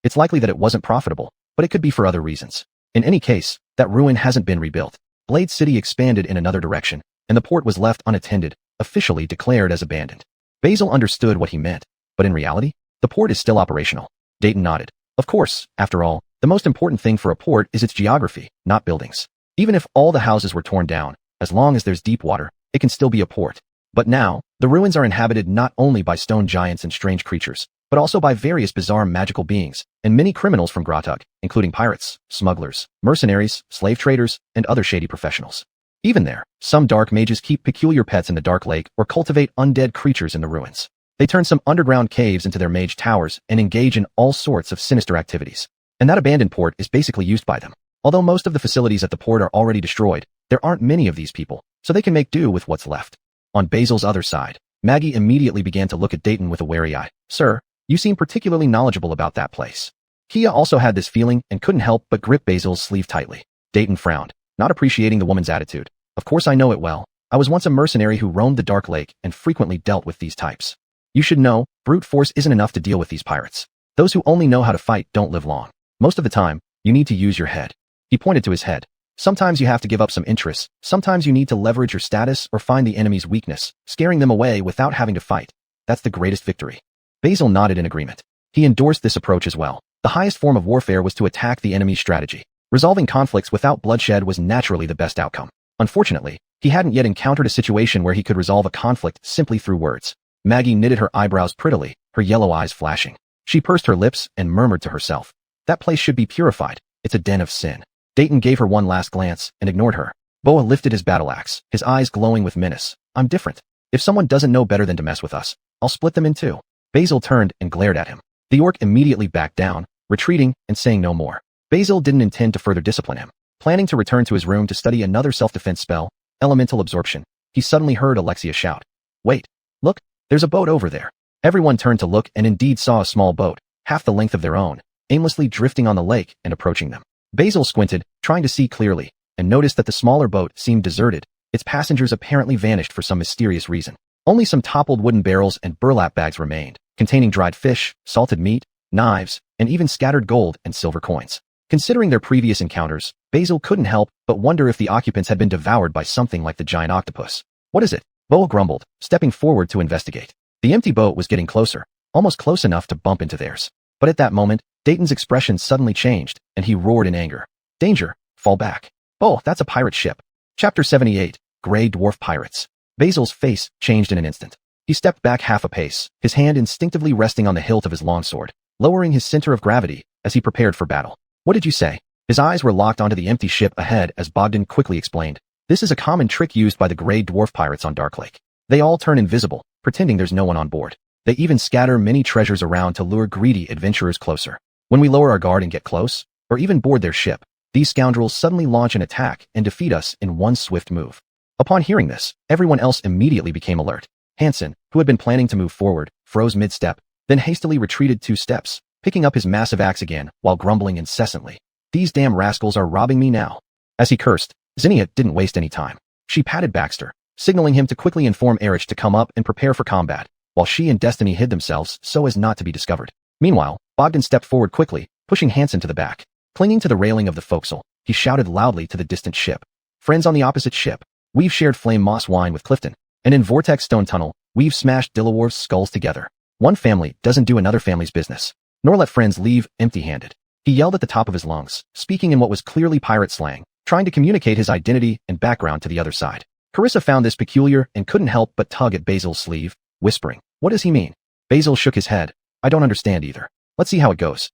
It's likely that it wasn't profitable, but it could be for other reasons. In any case, that ruin hasn't been rebuilt. Blade City expanded in another direction, and the port was left unattended, officially declared as abandoned. Basil understood what he meant, but in reality, the port is still operational. Dayton nodded. Of course, after all, the most important thing for a port is its geography, not buildings. Even if all the houses were torn down, as long as there's deep water, it can still be a port. But now, the ruins are inhabited not only by stone giants and strange creatures, but also by various bizarre magical beings, and many criminals from gothic, including pirates, smugglers, mercenaries, slave traders, and other shady professionals. Even there, some dark mages keep peculiar pets in the dark lake or cultivate undead creatures in the ruins. They turn some underground caves into their mage towers and engage in all sorts of sinister activities. And that abandoned port is basically used by them. Although most of the facilities at the port are already destroyed, there aren't many of these people, so they can make do with what's left. On Basil's other side, Maggie immediately began to look at Dayton with a wary eye. Sir, you seem particularly knowledgeable about that place. Kia also had this feeling and couldn't help but grip Basil's sleeve tightly. Dayton frowned, not appreciating the woman's attitude. Of course I know it well. I was once a mercenary who roamed the Dark Lake and frequently dealt with these types. You should know, brute force isn't enough to deal with these pirates. Those who only know how to fight don't live long. Most of the time, you need to use your head. He pointed to his head. Sometimes you have to give up some interests, sometimes you need to leverage your status or find the enemy's weakness, scaring them away without having to fight. That's the greatest victory. Basil nodded in agreement. He endorsed this approach as well. The highest form of warfare was to attack the enemy's strategy. Resolving conflicts without bloodshed was naturally the best outcome. Unfortunately, he hadn't yet encountered a situation where he could resolve a conflict simply through words. Maggie knitted her eyebrows prettily, her yellow eyes flashing. She pursed her lips and murmured to herself. That place should be purified. It's a den of sin. Dayton gave her one last glance and ignored her. Boa lifted his battle axe, his eyes glowing with menace. I'm different. If someone doesn't know better than to mess with us, I'll split them in two. Basil turned and glared at him. The orc immediately backed down, retreating and saying no more. Basil didn't intend to further discipline him. Planning to return to his room to study another self-defense spell, elemental absorption, he suddenly heard Alexia shout. Wait, look, there's a boat over there. Everyone turned to look and indeed saw a small boat, half the length of their own, aimlessly drifting on the lake and approaching them. Basil squinted, trying to see clearly, and noticed that the smaller boat seemed deserted, its passengers apparently vanished for some mysterious reason. Only some toppled wooden barrels and burlap bags remained, containing dried fish, salted meat, knives, and even scattered gold and silver coins. Considering their previous encounters, Basil couldn't help but wonder if the occupants had been devoured by something like the giant octopus. What is it? Bo grumbled, stepping forward to investigate. The empty boat was getting closer, almost close enough to bump into theirs. But at that moment, Dayton's expression suddenly changed, and he roared in anger. Danger! Fall back. Oh, that's a pirate ship. Chapter 78, Grey Dwarf Pirates. Basil's face changed in an instant. He stepped back half a pace, his hand instinctively resting on the hilt of his longsword, lowering his center of gravity as he prepared for battle. What did you say? His eyes were locked onto the empty ship ahead as Bogdan quickly explained. This is a common trick used by the Grey Dwarf pirates on Dark Lake. They all turn invisible, pretending there's no one on board. They even scatter many treasures around to lure greedy adventurers closer. When we lower our guard and get close, or even board their ship, these scoundrels suddenly launch an attack and defeat us in one swift move. Upon hearing this, everyone else immediately became alert. Hansen, who had been planning to move forward, froze mid-step, then hastily retreated 2 steps, picking up his massive axe again while grumbling incessantly. These damn rascals are robbing me now. As he cursed, Zinnia didn't waste any time. She patted Baxter, signaling him to quickly inform Erich to come up and prepare for combat, while she and Destiny hid themselves so as not to be discovered. Meanwhile, Bogdan stepped forward quickly, pushing Hansen to the back. Clinging to the railing of the forecastle, he shouted loudly to the distant ship. Friends on the opposite ship, we've shared flame moss wine with Clifton, and in Vortex Stone Tunnel, we've smashed Dillaworth's skulls together. One family doesn't do another family's business, nor let friends leave empty-handed. He yelled at the top of his lungs, speaking in what was clearly pirate slang, trying to communicate his identity and background to the other side. Carissa found this peculiar and couldn't help but tug at Basil's sleeve, whispering, "What does he mean?" Basil shook his head. "I don't understand either. Let's see how it goes.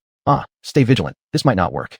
Stay vigilant, this might not work."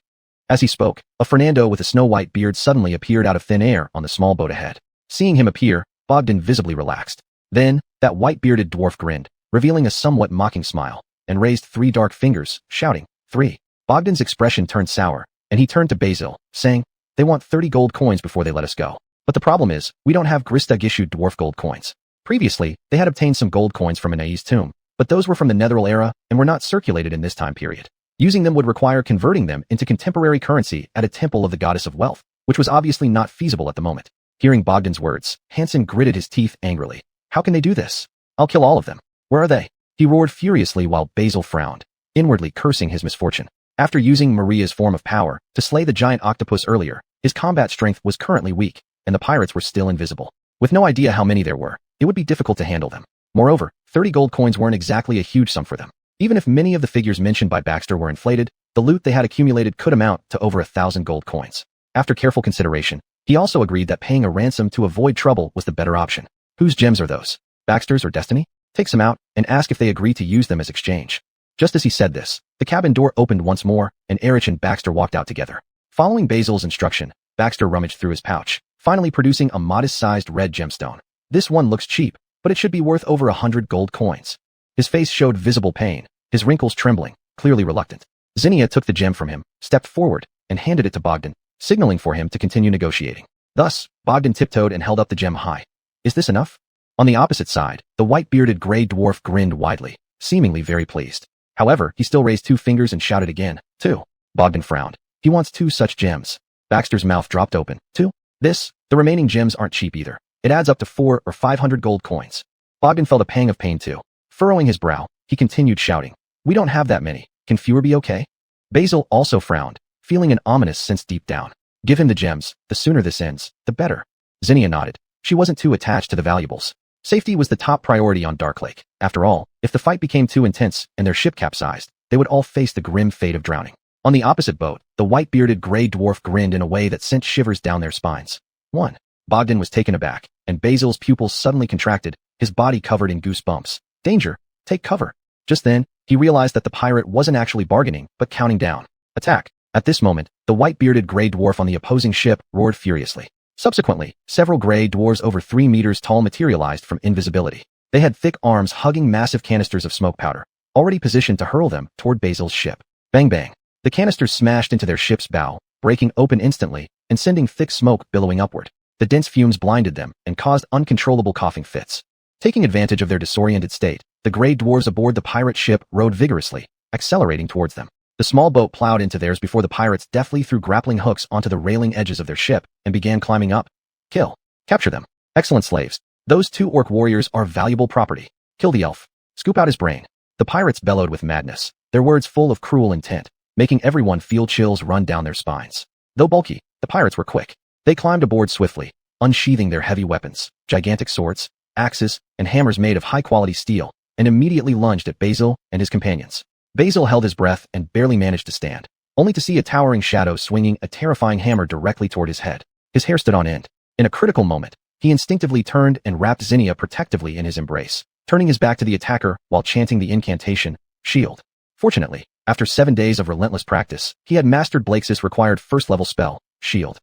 As he spoke, a Fernando with a snow-white beard suddenly appeared out of thin air on the small boat ahead. Seeing him appear, Bogdan visibly relaxed. Then, that white-bearded dwarf grinned, revealing a somewhat mocking smile, and raised 3 dark fingers, shouting, "3. Bogdan's expression turned sour, and he turned to Basil, saying, "They want 30 gold coins before they let us go. But the problem is, we don't have Gristag-issued dwarf gold coins." Previously, they had obtained some gold coins from Anais' tomb, but those were from the Netheril era and were not circulated in this time period. Using them would require converting them into contemporary currency at a temple of the goddess of wealth, which was obviously not feasible at the moment. Hearing Bogdan's words, Hansen gritted his teeth angrily. "How can they do this? I'll kill all of them. Where are they?" He roared furiously while Basil frowned, inwardly cursing his misfortune. After using Maria's form of power to slay the giant octopus earlier, his combat strength was currently weak, and the pirates were still invisible. With no idea how many there were, it would be difficult to handle them. Moreover, 30 gold coins weren't exactly a huge sum for them. Even if many of the figures mentioned by Baxter were inflated, the loot they had accumulated could amount to over 1,000 gold coins. After careful consideration, he also agreed that paying a ransom to avoid trouble was the better option. Whose gems are those? Baxter's or Destiny? Take some out and ask if they agree to use them as exchange. Just as he said this, the cabin door opened once more, and Erich and Baxter walked out together. Following Basil's instruction, Baxter rummaged through his pouch, finally producing a modest-sized red gemstone. This one looks cheap, but it should be worth over 100 gold coins. His face showed visible pain, his wrinkles trembling, clearly reluctant. Zinnia took the gem from him, stepped forward, and handed it to Bogdan, signaling for him to continue negotiating. Thus, Bogdan tiptoed and held up the gem high. "Is this enough?" On the opposite side, the white-bearded gray dwarf grinned widely, seemingly very pleased. However, he still raised 2 fingers and shouted again, "2. Bogdan frowned. He wants 2 such gems. Baxter's mouth dropped open. 2? The remaining gems aren't cheap either. It adds up to 400 or 500 gold coins. Bogdan felt a pang of pain too. Furrowing his brow, he continued shouting, "We don't have that many. Can fewer be okay?" Basil also frowned, feeling an ominous sense deep down. Give him the gems. The sooner this ends, the better. Zinnia nodded. She wasn't too attached to the valuables. Safety was the top priority on Dark Lake. After all, if the fight became too intense and their ship capsized, they would all face the grim fate of drowning. On the opposite boat, the white-bearded gray dwarf grinned in a way that sent shivers down their spines. 1. Bogdan was taken aback, and Basil's pupils suddenly contracted, his body covered in goosebumps. "Danger! Take cover!" Just then, he realized that the pirate wasn't actually bargaining, but counting down. Attack! At this moment, the white-bearded gray dwarf on the opposing ship roared furiously. Subsequently, several gray dwarves over 3 meters tall materialized from invisibility. They had thick arms hugging massive canisters of smoke powder, already positioned to hurl them toward Basil's ship. Bang bang! The canisters smashed into their ship's bow, breaking open instantly and sending thick smoke billowing upward. The dense fumes blinded them and caused uncontrollable coughing fits. Taking advantage of their disoriented state, the gray dwarves aboard the pirate ship rowed vigorously, accelerating towards them. The small boat plowed into theirs before the pirates deftly threw grappling hooks onto the railing edges of their ship and began climbing up. Kill. Capture them. Excellent slaves. Those 2 orc warriors are valuable property. Kill the elf. Scoop out his brain. The pirates bellowed with madness, their words full of cruel intent, making everyone feel chills run down their spines. Though bulky, the pirates were quick. They climbed aboard swiftly, unsheathing their heavy weapons, gigantic swords, axes, and hammers made of high-quality steel, and immediately lunged at Basil and his companions. Basil held his breath and barely managed to stand, only to see a towering shadow swinging a terrifying hammer directly toward his head. His hair stood on end. In a critical moment, he instinctively turned and wrapped Zinnia protectively in his embrace, turning his back to the attacker while chanting the incantation, Shield. Fortunately, after 7 days of relentless practice, he had mastered Blakes's required first-level spell, Shield.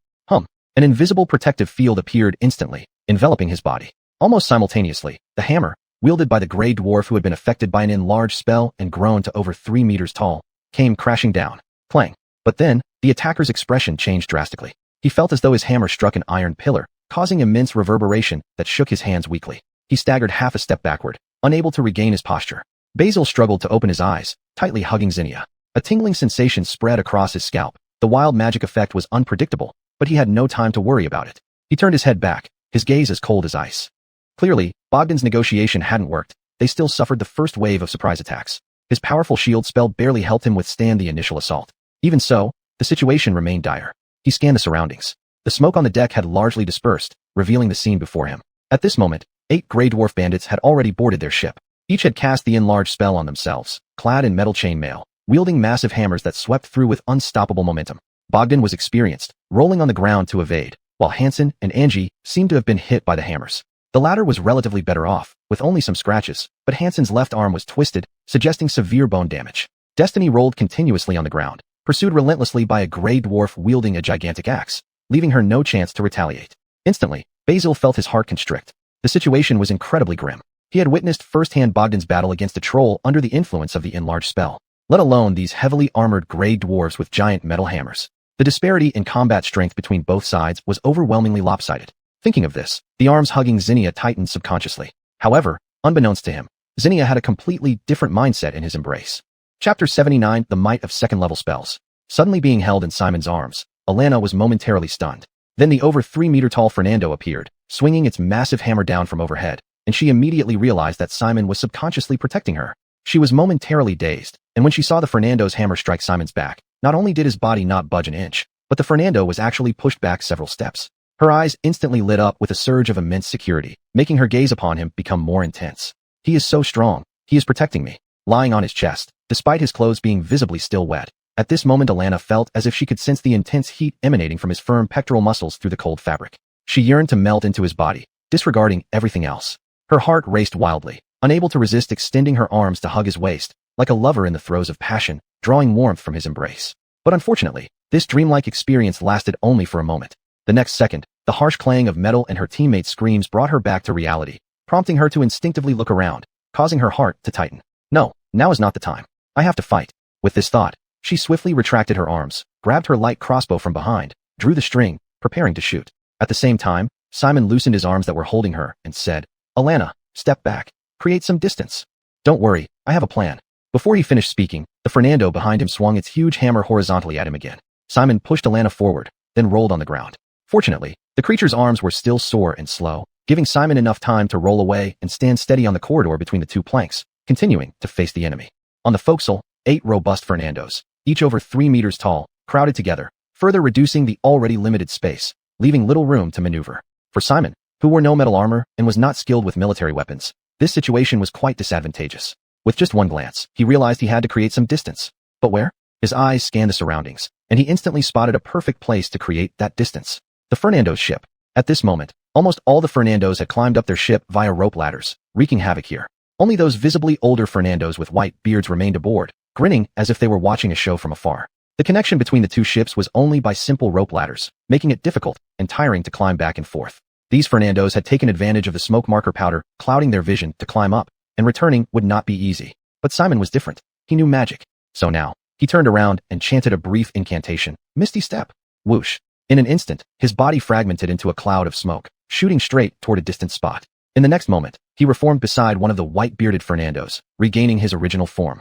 An invisible protective field appeared instantly, enveloping his body. Almost simultaneously, the hammer, wielded by the gray dwarf who had been affected by an enlarged spell and grown to over 3 meters tall, came crashing down. Clang. But then, the attacker's expression changed drastically. He felt as though his hammer struck an iron pillar, causing immense reverberation that shook his hands weakly. He staggered half a step backward, unable to regain his posture. Basil struggled to open his eyes, tightly hugging Zinnia. A tingling sensation spread across his scalp. The wild magic effect was unpredictable, but he had no time to worry about it. He turned his head back, his gaze as cold as ice. Clearly, Bogdan's negotiation hadn't worked. They still suffered the first wave of surprise attacks. His powerful shield spell barely helped him withstand the initial assault. Even so, the situation remained dire. He scanned the surroundings. The smoke on the deck had largely dispersed, revealing the scene before him. At this moment, 8 gray dwarf bandits had already boarded their ship. Each had cast the enlarged spell on themselves, clad in metal chainmail, wielding massive hammers that swept through with unstoppable momentum. Bogdan was experienced, rolling on the ground to evade, while Hansen and Angie seemed to have been hit by the hammers. The latter was relatively better off, with only some scratches, but Hansen's left arm was twisted, suggesting severe bone damage. Destiny rolled continuously on the ground, pursued relentlessly by a gray dwarf wielding a gigantic axe, leaving her no chance to retaliate. Instantly, Basil felt his heart constrict. The situation was incredibly grim. He had witnessed firsthand Bogdan's battle against a troll under the influence of the enlarged spell, let alone these heavily armored gray dwarves with giant metal hammers. The disparity in combat strength between both sides was overwhelmingly lopsided. Thinking of this, the arms hugging Zinnia tightened subconsciously. However, unbeknownst to him, Zinnia had a completely different mindset in his embrace. Chapter 79, The Might of Second-Level Spells. Suddenly being held in Simon's arms, Alana was momentarily stunned. Then the over 3-meter-tall Fernando appeared, swinging its massive hammer down from overhead, and she immediately realized that Simon was subconsciously protecting her. She was momentarily dazed, and when she saw the Fernando's hammer strike Simon's back, not only did his body not budge an inch, but the Fernando was actually pushed back several steps. Her eyes instantly lit up with a surge of immense security, making her gaze upon him become more intense. He is so strong. He is protecting me. Lying on his chest, despite his clothes being visibly still wet. At this moment Alana felt as if she could sense the intense heat emanating from his firm pectoral muscles through the cold fabric. She yearned to melt into his body, disregarding everything else. Her heart raced wildly, unable to resist extending her arms to hug his waist, like a lover in the throes of passion, drawing warmth from his embrace. But unfortunately, this dreamlike experience lasted only for a moment. The next second, the harsh clang of metal and her teammates' screams brought her back to reality, prompting her to instinctively look around, causing her heart to tighten. No, now is not the time. I have to fight. With this thought, she swiftly retracted her arms, grabbed her light crossbow from behind, drew the string, preparing to shoot. At the same time, Simon loosened his arms that were holding her and said, Alana, step back. Create some distance. Don't worry, I have a plan. Before he finished speaking, the Fernando behind him swung its huge hammer horizontally at him again. Simon pushed Alana forward, then rolled on the ground. Fortunately, the creature's arms were still sore and slow, giving Simon enough time to roll away and stand steady on the corridor between the 2 planks, continuing to face the enemy. On the forecastle, 8 robust Fernandos, each over 3 meters tall, crowded together, further reducing the already limited space, leaving little room to maneuver. For Simon, who wore no metal armor and was not skilled with military weapons, this situation was quite disadvantageous. With just one glance, he realized he had to create some distance. But where? His eyes scanned the surroundings, and he instantly spotted a perfect place to create that distance. The Fernando's ship. At this moment, almost all the Fernandos had climbed up their ship via rope ladders, wreaking havoc here. Only those visibly older Fernandos with white beards remained aboard, grinning as if they were watching a show from afar. The connection between the 2 ships was only by simple rope ladders, making it difficult and tiring to climb back and forth. These Fernandos had taken advantage of the smoke marker powder clouding their vision to climb up, and returning would not be easy. But Simon was different. He knew magic. So now, he turned around and chanted a brief incantation, Misty Step. Whoosh. In an instant, his body fragmented into a cloud of smoke, shooting straight toward a distant spot. In the next moment, he reformed beside one of the white-bearded Fernandos, regaining his original form.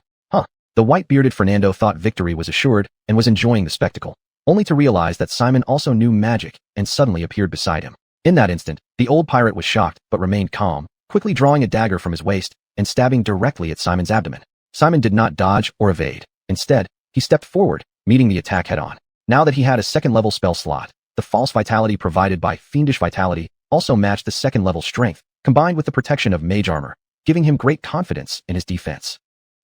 The The white-bearded Fernando thought victory was assured and was enjoying the spectacle, only to realize that Simon also knew magic and suddenly appeared beside him. In that instant, the old pirate was shocked but remained calm, quickly drawing a dagger from his waist and stabbing directly at Simon's abdomen. Simon did not dodge or evade. Instead, he stepped forward, meeting the attack head-on. Now that he had a second-level spell slot, the false vitality provided by fiendish vitality also matched the second-level strength, combined with the protection of mage armor, giving him great confidence in his defense.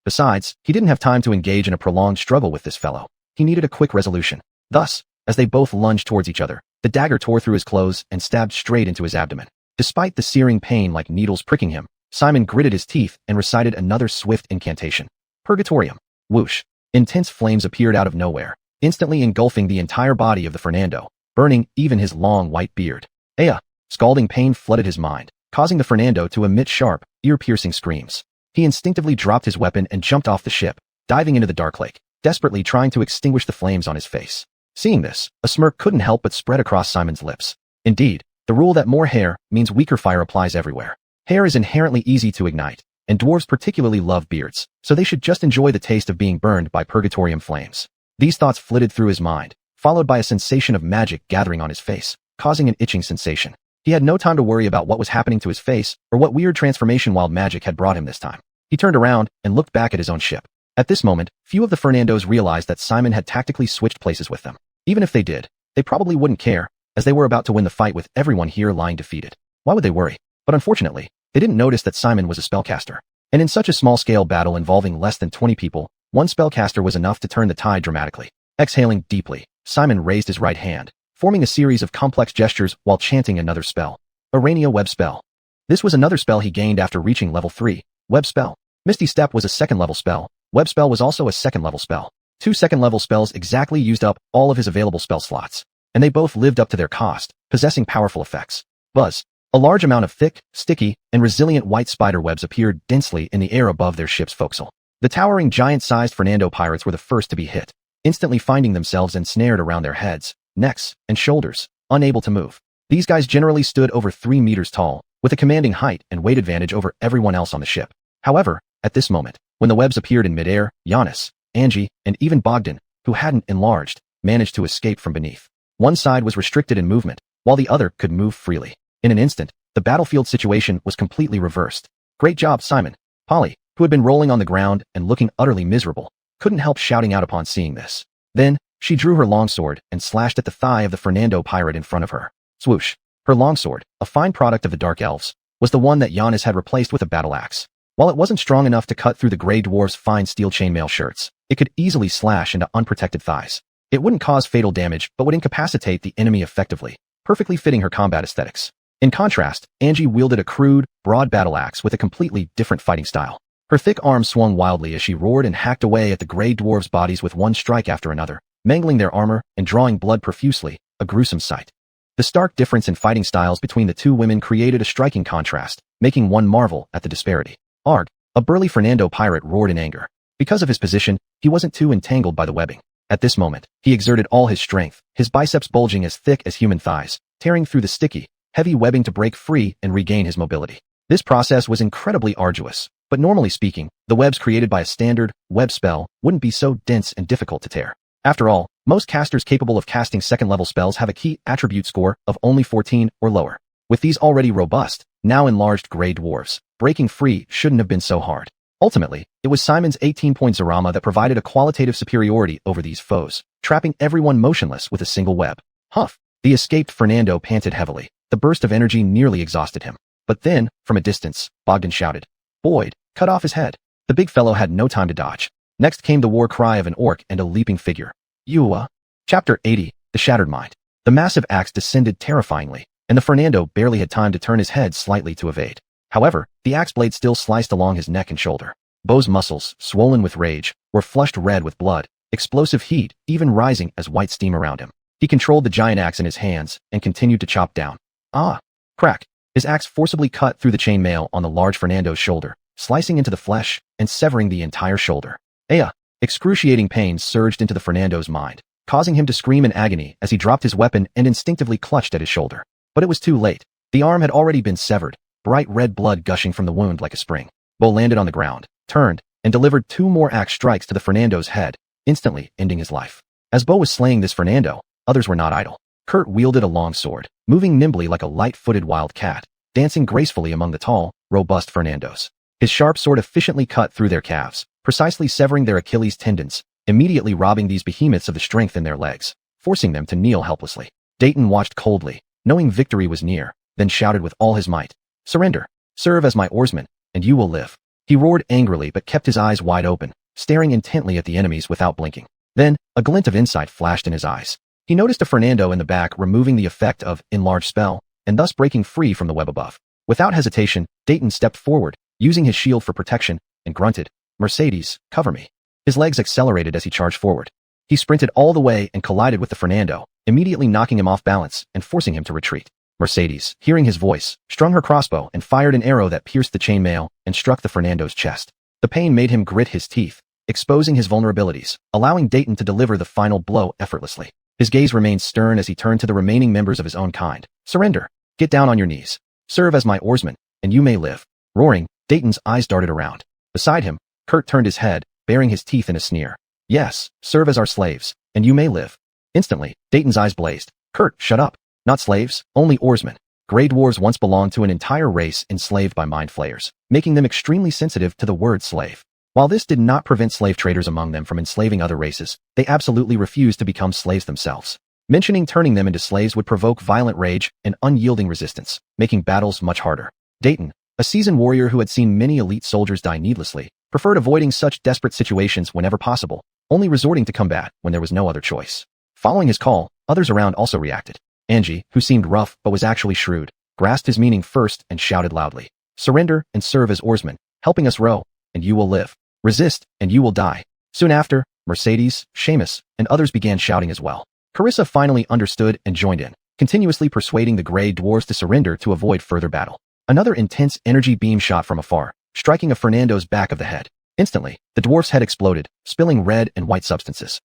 Besides, he didn't have time to engage in a prolonged struggle with this fellow. He needed a quick resolution. Thus, as they both lunged towards each other, the dagger tore through his clothes and stabbed straight into his abdomen. Despite the searing pain like needles pricking him, Simon gritted his teeth and recited another swift incantation. Purgatorium. Whoosh. Intense flames appeared out of nowhere, instantly engulfing the entire body of the Fernando, burning even his long white beard. Aya! Scalding pain flooded his mind, causing the Fernando to emit sharp, ear-piercing screams. He instinctively dropped his weapon and jumped off the ship, diving into the dark lake, desperately trying to extinguish the flames on his face. Seeing this, a smirk couldn't help but spread across Simon's lips. Indeed, the rule that more hair means weaker fire applies everywhere. Hair is inherently easy to ignite, and dwarves particularly love beards, so they should just enjoy the taste of being burned by purgatorium flames. These thoughts flitted through his mind, followed by a sensation of magic gathering on his face, causing an itching sensation. He had no time to worry about what was happening to his face or what weird transformation wild magic had brought him this time. He turned around and looked back at his own ship. At this moment, few of the Fernandos realized that Simon had tactically switched places with them. Even if they did, they probably wouldn't care, as they were about to win the fight with everyone here lying defeated. Why would they worry? But unfortunately, they didn't notice that Simon was a spellcaster. And in such a small-scale battle involving less than 20 people, one spellcaster was enough to turn the tide dramatically. Exhaling deeply, Simon raised his right hand, forming a series of complex gestures while chanting another spell. Arania Web Spell. This was another spell he gained after reaching level 3, Web Spell. Misty Step was a second-level spell. Web Spell was also a second-level spell. 2 second-level spells exactly used up all of his available spell slots, and they both lived up to their cost, possessing powerful effects. Buzz. A large amount of thick, sticky, and resilient white spider webs appeared densely in the air above their ship's forecastle. The towering giant-sized Fernando pirates were the first to be hit, instantly finding themselves ensnared around their heads, necks, and shoulders, unable to move. These guys generally stood over 3 meters tall, with a commanding height and weight advantage over everyone else on the ship. However, at this moment, when the webs appeared in midair, Giannis, Angie, and even Bogdan, who hadn't enlarged, managed to escape from beneath. One side was restricted in movement, while the other could move freely. In an instant, the battlefield situation was completely reversed. Great job, Simon. Polly, who had been rolling on the ground and looking utterly miserable, couldn't help shouting out upon seeing this. Then, she drew her longsword and slashed at the thigh of the Fernando pirate in front of her. Swoosh. Her longsword, a fine product of the Dark Elves, was the one that Giannis had replaced with a battle axe. While it wasn't strong enough to cut through the Grey Dwarf's fine steel chainmail shirts, it could easily slash into unprotected thighs. It wouldn't cause fatal damage but would incapacitate the enemy effectively, perfectly fitting her combat aesthetics. In contrast, Angie wielded a crude, broad battle axe with a completely different fighting style. Her thick arms swung wildly as she roared and hacked away at the Grey Dwarf's bodies with one strike after another, mangling their armor and drawing blood profusely, a gruesome sight. The stark difference in fighting styles between the two women created a striking contrast, making one marvel at the disparity. Arg! A burly Fernando pirate roared in anger. Because of his position, he wasn't too entangled by the webbing. At this moment, he exerted all his strength, his biceps bulging as thick as human thighs, tearing through the sticky, heavy webbing to break free and regain his mobility. This process was incredibly arduous, but normally speaking, the webs created by a standard web spell wouldn't be so dense and difficult to tear. After all, most casters capable of casting second-level spells have a key attribute score of only 14 or lower. With these already robust, now enlarged Grey Dwarfs, breaking free shouldn't have been so hard. Ultimately, it was Simon's 18-point Zarama that provided a qualitative superiority over these foes, trapping everyone motionless with a single web. Huff! The escaped Fernando panted heavily. The burst of energy nearly exhausted him. But then, from a distance, Bogdan shouted, "Boyd, cut off his head." The big fellow had no time to dodge. Next came the war cry of an orc and a leaping figure. Yua. Chapter 80, The Shattered Mind. The massive axe descended terrifyingly, and the Fernando barely had time to turn his head slightly to evade. However, the axe blade still sliced along his neck and shoulder. Bo's muscles, swollen with rage, were flushed red with blood, explosive heat even rising as white steam around him. He controlled the giant axe in his hands and continued to chop down. Ah! Crack! His axe forcibly cut through the chainmail on the large Fernando's shoulder, slicing into the flesh and severing the entire shoulder. Aya! Excruciating pain surged into the Fernando's mind, causing him to scream in agony as he dropped his weapon and instinctively clutched at his shoulder. But it was too late. The arm had already been severed, bright red blood gushing from the wound like a spring. Bo landed on the ground, turned, and delivered 2 more axe strikes to the Fernando's head, instantly ending his life. As Bo was slaying this Fernando, others were not idle. Kurt wielded a long sword, moving nimbly like a light-footed wild cat, dancing gracefully among the tall, robust Fernandos. His sharp sword efficiently cut through their calves, precisely severing their Achilles tendons, immediately robbing these behemoths of the strength in their legs, forcing them to kneel helplessly. Dayton watched coldly, knowing victory was near, then shouted with all his might, "Surrender! Serve as my oarsman, and you will live." He roared angrily but kept his eyes wide open, staring intently at the enemies without blinking. Then, a glint of insight flashed in his eyes. He noticed a Fernando in the back removing the effect of enlarged spell, and thus breaking free from the web above. Without hesitation, Dayton stepped forward, using his shield for protection, and grunted, "Mercedes, cover me." His legs accelerated as he charged forward. He sprinted all the way and collided with the Fernando, immediately knocking him off balance and forcing him to retreat. Mercedes, hearing his voice, strung her crossbow and fired an arrow that pierced the chainmail and struck the Fernando's chest. The pain made him grit his teeth, exposing his vulnerabilities, allowing Dayton to deliver the final blow effortlessly. His gaze remained stern as he turned to the remaining members of his own kind. "Surrender! Get down on your knees! Serve as my oarsman, and you may live." Roaring, Dayton's eyes darted around. Beside him, Kurt turned his head, baring his teeth in a sneer. "Yes, serve as our slaves, and you may live." Instantly, Dayton's eyes blazed. "Kurt, shut up! Not slaves, only oarsmen." Grey dwarves once belonged to an entire race enslaved by mind flayers, making them extremely sensitive to the word slave. While this did not prevent slave traders among them from enslaving other races, they absolutely refused to become slaves themselves. Mentioning turning them into slaves would provoke violent rage and unyielding resistance, making battles much harder. Dayton, a seasoned warrior who had seen many elite soldiers die needlessly, preferred avoiding such desperate situations whenever possible, only resorting to combat when there was no other choice. Following his call, others around also reacted. Angie, who seemed rough but was actually shrewd, grasped his meaning first and shouted loudly, "Surrender and serve as oarsmen, helping us row, and you will live. Resist, and you will die." Soon after, Mercedes, Seamus, and others began shouting as well. Carissa finally understood and joined in, continuously persuading the Grey Dwarves to surrender to avoid further battle. Another intense energy beam shot from afar, striking a Fernando's back of the head. Instantly, the dwarf's head exploded, spilling red and white substances.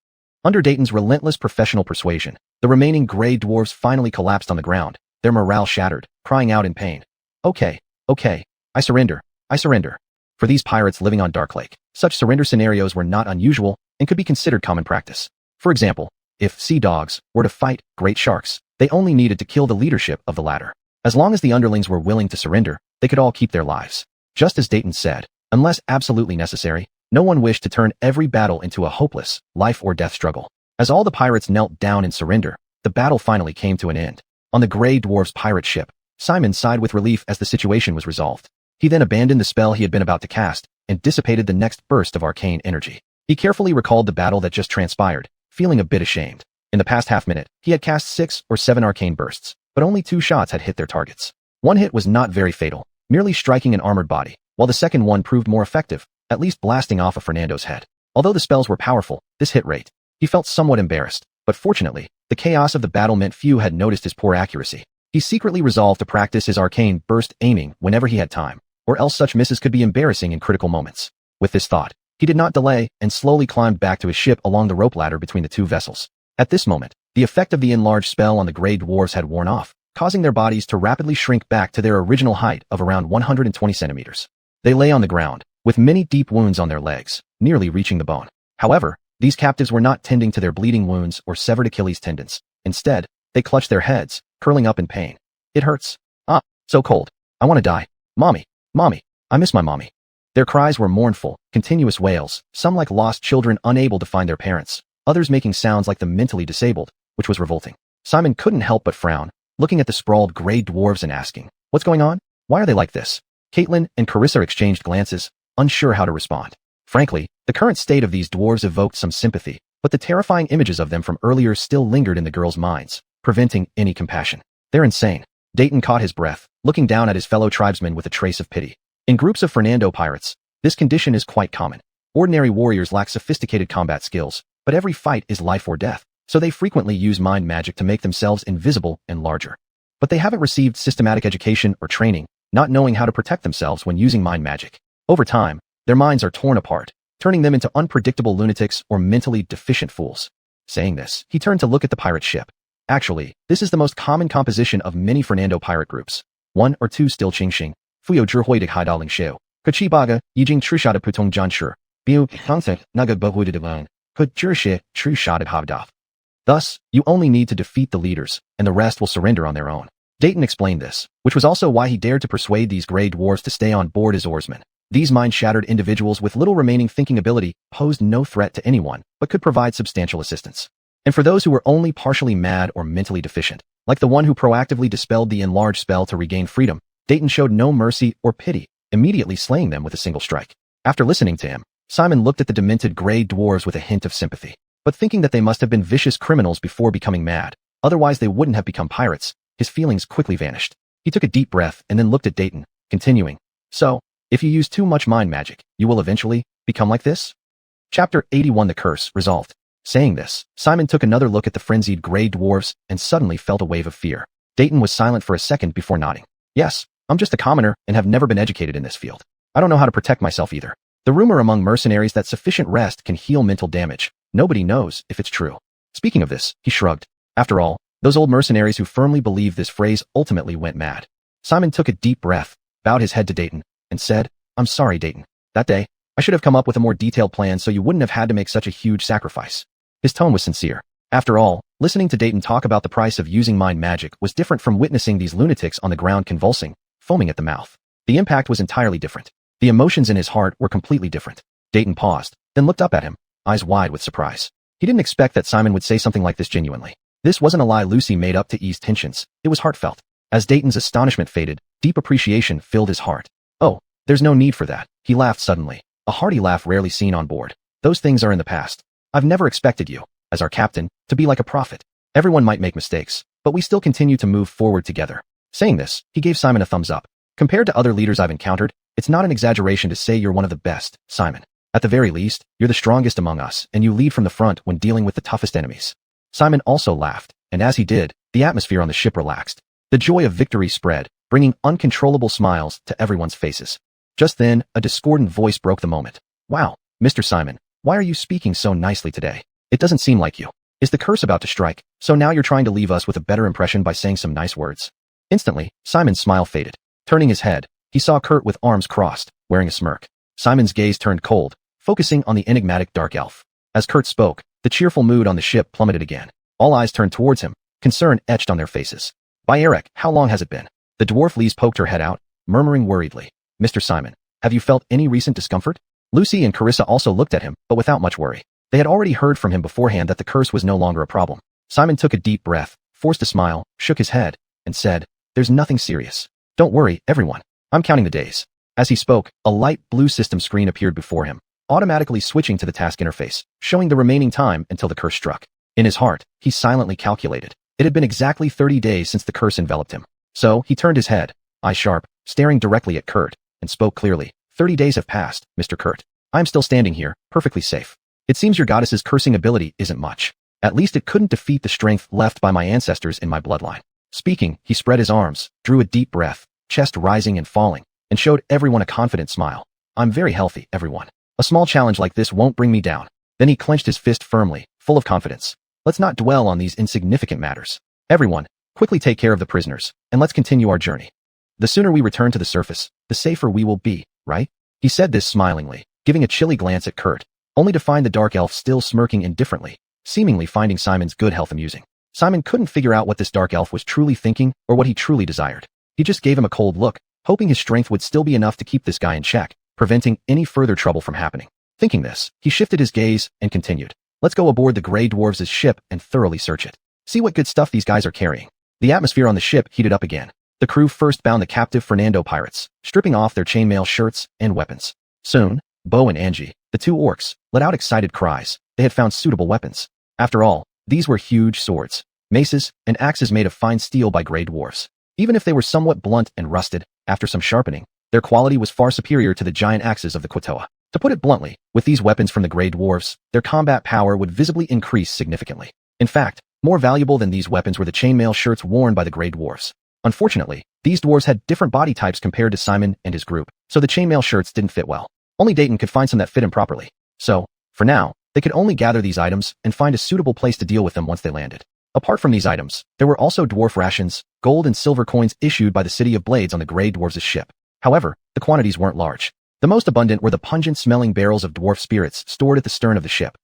Under Dayton's relentless professional persuasion, the remaining Grey Dwarves finally collapsed on the ground, their morale shattered, crying out in pain. Okay, I surrender. For these pirates living on Dark Lake, such surrender scenarios were not unusual and could be considered common practice. For example, if sea dogs were to fight great sharks, they only needed to kill the leadership of the latter. As long as the underlings were willing to surrender, they could all keep their lives. Just as Dayton said, unless absolutely necessary, no one wished to turn every battle into a hopeless, life-or-death struggle. As all the pirates knelt down in surrender, the battle finally came to an end. On the Grey Dwarf's pirate ship, Simon sighed with relief as the situation was resolved. He then abandoned the spell he had been about to cast and dissipated the next burst of arcane energy. He carefully recalled the battle that just transpired, feeling a bit ashamed. In the past half-minute, he had cast 6 or 7 arcane bursts, but only 2 shots had hit their targets. One hit was not very fatal, merely striking an armored body, while the second one proved more effective, at least blasting off a Fernando's head. Although the spells were powerful, this hit rate. He felt somewhat embarrassed, but fortunately, the chaos of the battle meant few had noticed his poor accuracy. He secretly resolved to practice his arcane burst aiming whenever he had time, or else such misses could be embarrassing in critical moments. With this thought, he did not delay and slowly climbed back to his ship along the rope ladder between the 2 vessels. At this moment, the effect of the enlarged spell on the Grey Dwarves had worn off, causing their bodies to rapidly shrink back to their original height of around 120 centimeters. They lay on the ground, with many deep wounds on their legs, nearly reaching the bone. However, these captives were not tending to their bleeding wounds or severed Achilles tendons. Instead, they clutched their heads, curling up in pain. "It hurts. Ah, so cold. I want to die. Mommy, I miss my mommy." Their cries were mournful, continuous wails, some like lost children unable to find their parents, others making sounds like the mentally disabled, which was revolting. Simon couldn't help but frown, looking at the sprawled Grey Dwarves and asking, "What's going on? Why are they like this?" Caitlin and Carissa exchanged glances, unsure how to respond. Frankly, the current state of these dwarves evoked some sympathy, but the terrifying images of them from earlier still lingered in the girls' minds, preventing any compassion. "They're insane." Dayton caught his breath, looking down at his fellow tribesmen with a trace of pity. In groups of Fernando pirates, this condition is quite common. Ordinary warriors lack sophisticated combat skills, but every fight is life or death, so they frequently use mind magic to make themselves invisible and larger. But they haven't received systematic education or training, not knowing how to protect themselves when using mind magic. Over time, their minds are torn apart, turning them into unpredictable lunatics or mentally deficient fools. Saying this, he turned to look at the pirate ship. Actually, this is the most common composition of many Fernando pirate groups. 1 or 2 still Qingxing, Fuyo Zhihui de Haidaling Xiu, Kachibaga, Yijing Trishada Putong Jianshi, Biu concept nagagbahudidivan, could jurishe true shot at Havdaf. Thus, you only need to defeat the leaders, and the rest will surrender on their own. Dayton explained this, which was also why he dared to persuade these gray dwarves to stay on board as oarsmen. These mind-shattered individuals with little remaining thinking ability posed no threat to anyone, but could provide substantial assistance. And for those who were only partially mad or mentally deficient, like the one who proactively dispelled the enlarged spell to regain freedom, Dayton showed no mercy or pity, immediately slaying them with a single strike. After listening to him, Simon looked at the demented gray dwarves with a hint of sympathy. But thinking that they must have been vicious criminals before becoming mad, otherwise they wouldn't have become pirates, his feelings quickly vanished. He took a deep breath and then looked at Dayton, continuing, "So, if you use too much mind magic, you will eventually become like this?" Chapter 81 The Curse Resolved. Saying this, Simon took another look at the frenzied gray dwarves and suddenly felt a wave of fear. Dayton was silent for a second before nodding. "Yes, I'm just a commoner and have never been educated in this field. I don't know how to protect myself either. The rumor among mercenaries that sufficient rest can heal mental damage. Nobody knows if it's true." Speaking of this, he shrugged. After all, those old mercenaries who firmly believed this phrase ultimately went mad. Simon took a deep breath, bowed his head to Dayton, and said, "I'm sorry, Dayton. That day, I should have come up with a more detailed plan so you wouldn't have had to make such a huge sacrifice." His tone was sincere. After all, listening to Dayton talk about the price of using mind magic was different from witnessing these lunatics on the ground convulsing, foaming at the mouth. The impact was entirely different. The emotions in his heart were completely different. Dayton paused, then looked up at him, eyes wide with surprise. He didn't expect that Simon would say something like this genuinely. This wasn't a lie Lucy made up to ease tensions. It was heartfelt. As Dayton's astonishment faded, deep appreciation filled his heart. "Oh, there's no need for that." He laughed suddenly, a hearty laugh rarely seen on board. "Those things are in the past. I've never expected you, as our captain, to be like a prophet. Everyone might make mistakes, but we still continue to move forward together." Saying this, he gave Simon a thumbs up. "Compared to other leaders I've encountered, it's not an exaggeration to say you're one of the best, Simon. At the very least, you're the strongest among us, and you lead from the front when dealing with the toughest enemies." Simon also laughed, and as he did, the atmosphere on the ship relaxed. The joy of victory spread, bringing uncontrollable smiles to everyone's faces. Just then, a discordant voice broke the moment. "Wow, Mr. Simon, why are you speaking so nicely today? It doesn't seem like you. Is the curse about to strike, so now you're trying to leave us with a better impression by saying some nice words?" Instantly, Simon's smile faded. Turning his head, he saw Kurt with arms crossed, wearing a smirk. Simon's gaze turned cold, focusing on the enigmatic dark elf. As Kurt spoke, the cheerful mood on the ship plummeted again. All eyes turned towards him, concern etched on their faces. "By Eric, how long has it been?" The dwarf Lise poked her head out, murmuring worriedly, "Mr. Simon, have you felt any recent discomfort?" Lucy and Carissa also looked at him, but without much worry. They had already heard from him beforehand that the curse was no longer a problem. Simon took a deep breath, forced a smile, shook his head, and said, "There's nothing serious. Don't worry, everyone. I'm counting the days." As he spoke, a light blue system screen appeared before him, automatically switching to the task interface, showing the remaining time until the curse struck. In his heart, he silently calculated. It had been exactly 30 days since the curse enveloped him. So, he turned his head, eyes sharp, staring directly at Kurt, and spoke clearly. 30 days have passed, Mr. Kurt. I'm still standing here, perfectly safe. It seems your goddess's cursing ability isn't much. At least it couldn't defeat the strength left by my ancestors in my bloodline." Speaking, he spread his arms, drew a deep breath, chest rising and falling, and showed everyone a confident smile. "I'm very healthy, everyone. A small challenge like this won't bring me down." Then he clenched his fist firmly, full of confidence. "Let's not dwell on these insignificant matters. Everyone, quickly take care of the prisoners, and let's continue our journey. The sooner we return to the surface, the safer we will be, right?" He said this smilingly, giving a chilly glance at Kurt, only to find the dark elf still smirking indifferently, seemingly finding Simon's good health amusing. Simon couldn't figure out what this dark elf was truly thinking or what he truly desired. He just gave him a cold look, hoping his strength would still be enough to keep this guy in check, preventing any further trouble from happening. Thinking this, he shifted his gaze and continued. "Let's go aboard the Grey Dwarves' ship and thoroughly search it. See what good stuff these guys are carrying." The atmosphere on the ship heated up again. The crew first bound the captive Fernando pirates, stripping off their chainmail shirts and weapons. Soon, Bo and Angie, the two orcs, let out excited cries. They had found suitable weapons. After all, these were huge swords, maces, and axes made of fine steel by Grey Dwarves. Even if they were somewhat blunt and rusted, after some sharpening, their quality was far superior to the giant axes of the Quatoa. To put it bluntly, with these weapons from the Grey Dwarves, their combat power would visibly increase significantly. In fact, more valuable than these weapons were the chainmail shirts worn by the Grey Dwarves. Unfortunately, these dwarves had different body types compared to Simon and his group, so the chainmail shirts didn't fit well. Only Dayton could find some that fit him properly. So, for now, they could only gather these items and find a suitable place to deal with them once they landed. Apart from these items, there were also dwarf rations, gold and silver coins issued by the City of Blades on the Grey Dwarves' ship. However, the quantities weren't large. The most abundant were the pungent-smelling barrels of dwarf spirits stored at the stern of the ship.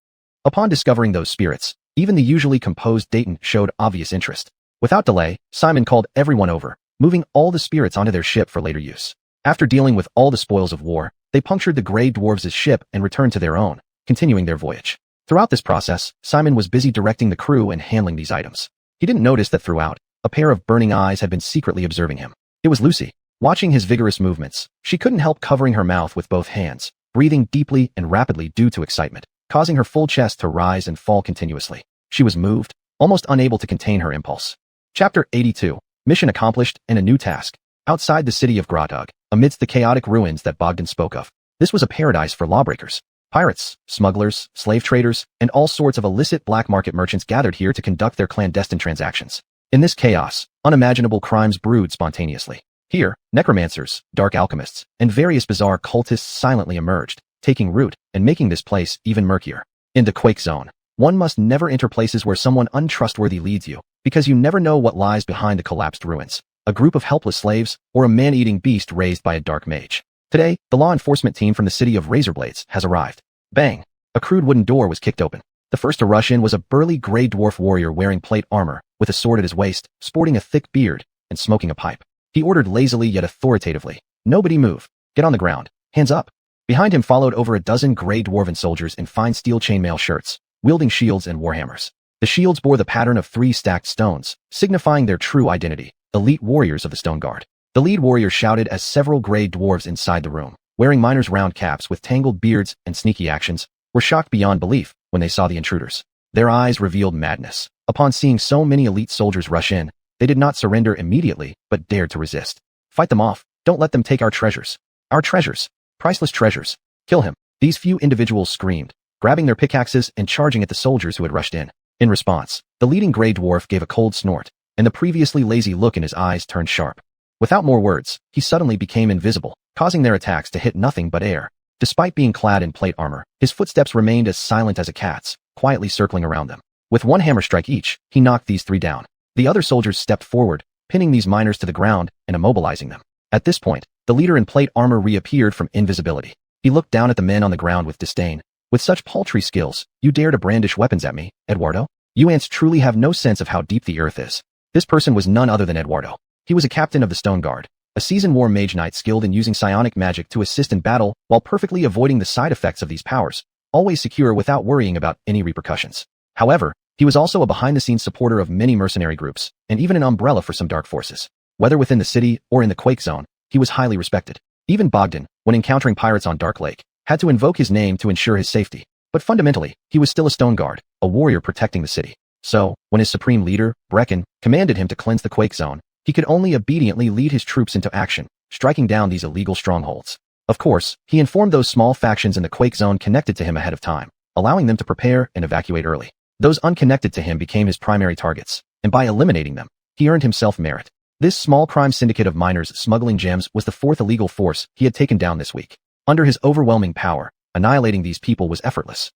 Upon discovering those spirits, even the usually composed Dayton showed obvious interest. Without delay, Simon called everyone over, moving all the spirits onto their ship for later use. After dealing with all the spoils of war, they punctured the Grey Dwarves' ship and returned to their own, continuing their voyage. Throughout this process, Simon was busy directing the crew and handling these items. He didn't notice that throughout, a pair of burning eyes had been secretly observing him. It was Lucy. Watching his vigorous movements, she couldn't help covering her mouth with both hands, breathing deeply and rapidly due to excitement, causing her full chest to rise and fall continuously. She was moved, almost unable to contain her impulse. Chapter 82. Mission accomplished and a new task. Outside the city of Grotug, amidst the chaotic ruins that Bogdan spoke of, this was a paradise for lawbreakers. Pirates, smugglers, slave traders, and all sorts of illicit black market merchants gathered here to conduct their clandestine transactions. In this chaos, unimaginable crimes brewed spontaneously. Here, necromancers, dark alchemists, and various bizarre cultists silently emerged, taking root and making this place even murkier. In the Quake Zone, one must never enter places where someone untrustworthy leads you, because you never know what lies behind the collapsed ruins. A group of helpless slaves, or a man-eating beast raised by a dark mage. Today, the law enforcement team from the city of Razorblades has arrived. Bang! A crude wooden door was kicked open. The first to rush in was a burly gray dwarf warrior wearing plate armor, with a sword at his waist, sporting a thick beard, and smoking a pipe. He ordered lazily yet authoritatively, "Nobody move. Get on the ground. Hands up." Behind him followed over a dozen gray dwarven soldiers in fine steel chainmail shirts, wielding shields and warhammers. The shields bore the pattern of 3 stacked stones, signifying their true identity, elite warriors of the Stone Guard. The lead warrior shouted as several gray dwarves inside the room, wearing miners' round caps with tangled beards and sneaky actions, were shocked beyond belief when they saw the intruders. Their eyes revealed madness. Upon seeing so many elite soldiers rush in, they did not surrender immediately, but dared to resist. "Fight them off. Don't let them take our treasures. Our treasures. Priceless treasures. Kill him." These few individuals screamed, grabbing their pickaxes and charging at the soldiers who had rushed in. In response, the leading gray dwarf gave a cold snort, and the previously lazy look in his eyes turned sharp. Without more words, he suddenly became invisible, causing their attacks to hit nothing but air. Despite being clad in plate armor, his footsteps remained as silent as a cat's, quietly circling around them. With one hammer strike each, he knocked these 3 down. The other soldiers stepped forward, pinning these miners to the ground and immobilizing them. At this point, the leader in plate armor reappeared from invisibility. He looked down at the men on the ground with disdain. "With such paltry skills, you dare to brandish weapons at me, Eduardo? You ants truly have no sense of how deep the earth is." This person was none other than Eduardo. He was a captain of the Stone Guard, a seasoned war mage knight skilled in using psionic magic to assist in battle while perfectly avoiding the side effects of these powers, always secure without worrying about any repercussions. However, he was also a behind-the-scenes supporter of many mercenary groups, and even an umbrella for some dark forces. Whether within the city or in the Quake Zone, he was highly respected. Even Bogdan, when encountering pirates on Dark Lake, had to invoke his name to ensure his safety. But fundamentally, he was still a Stone Guard, a warrior protecting the city. So, when his supreme leader, Brecken, commanded him to cleanse the Quake Zone, he could only obediently lead his troops into action, striking down these illegal strongholds. Of course, he informed those small factions in the Quake Zone connected to him ahead of time, allowing them to prepare and evacuate early. Those unconnected to him became his primary targets, and by eliminating them, he earned himself merit. This small crime syndicate of miners smuggling gems was the 4th illegal force he had taken down this week. Under his overwhelming power, annihilating these people was effortless.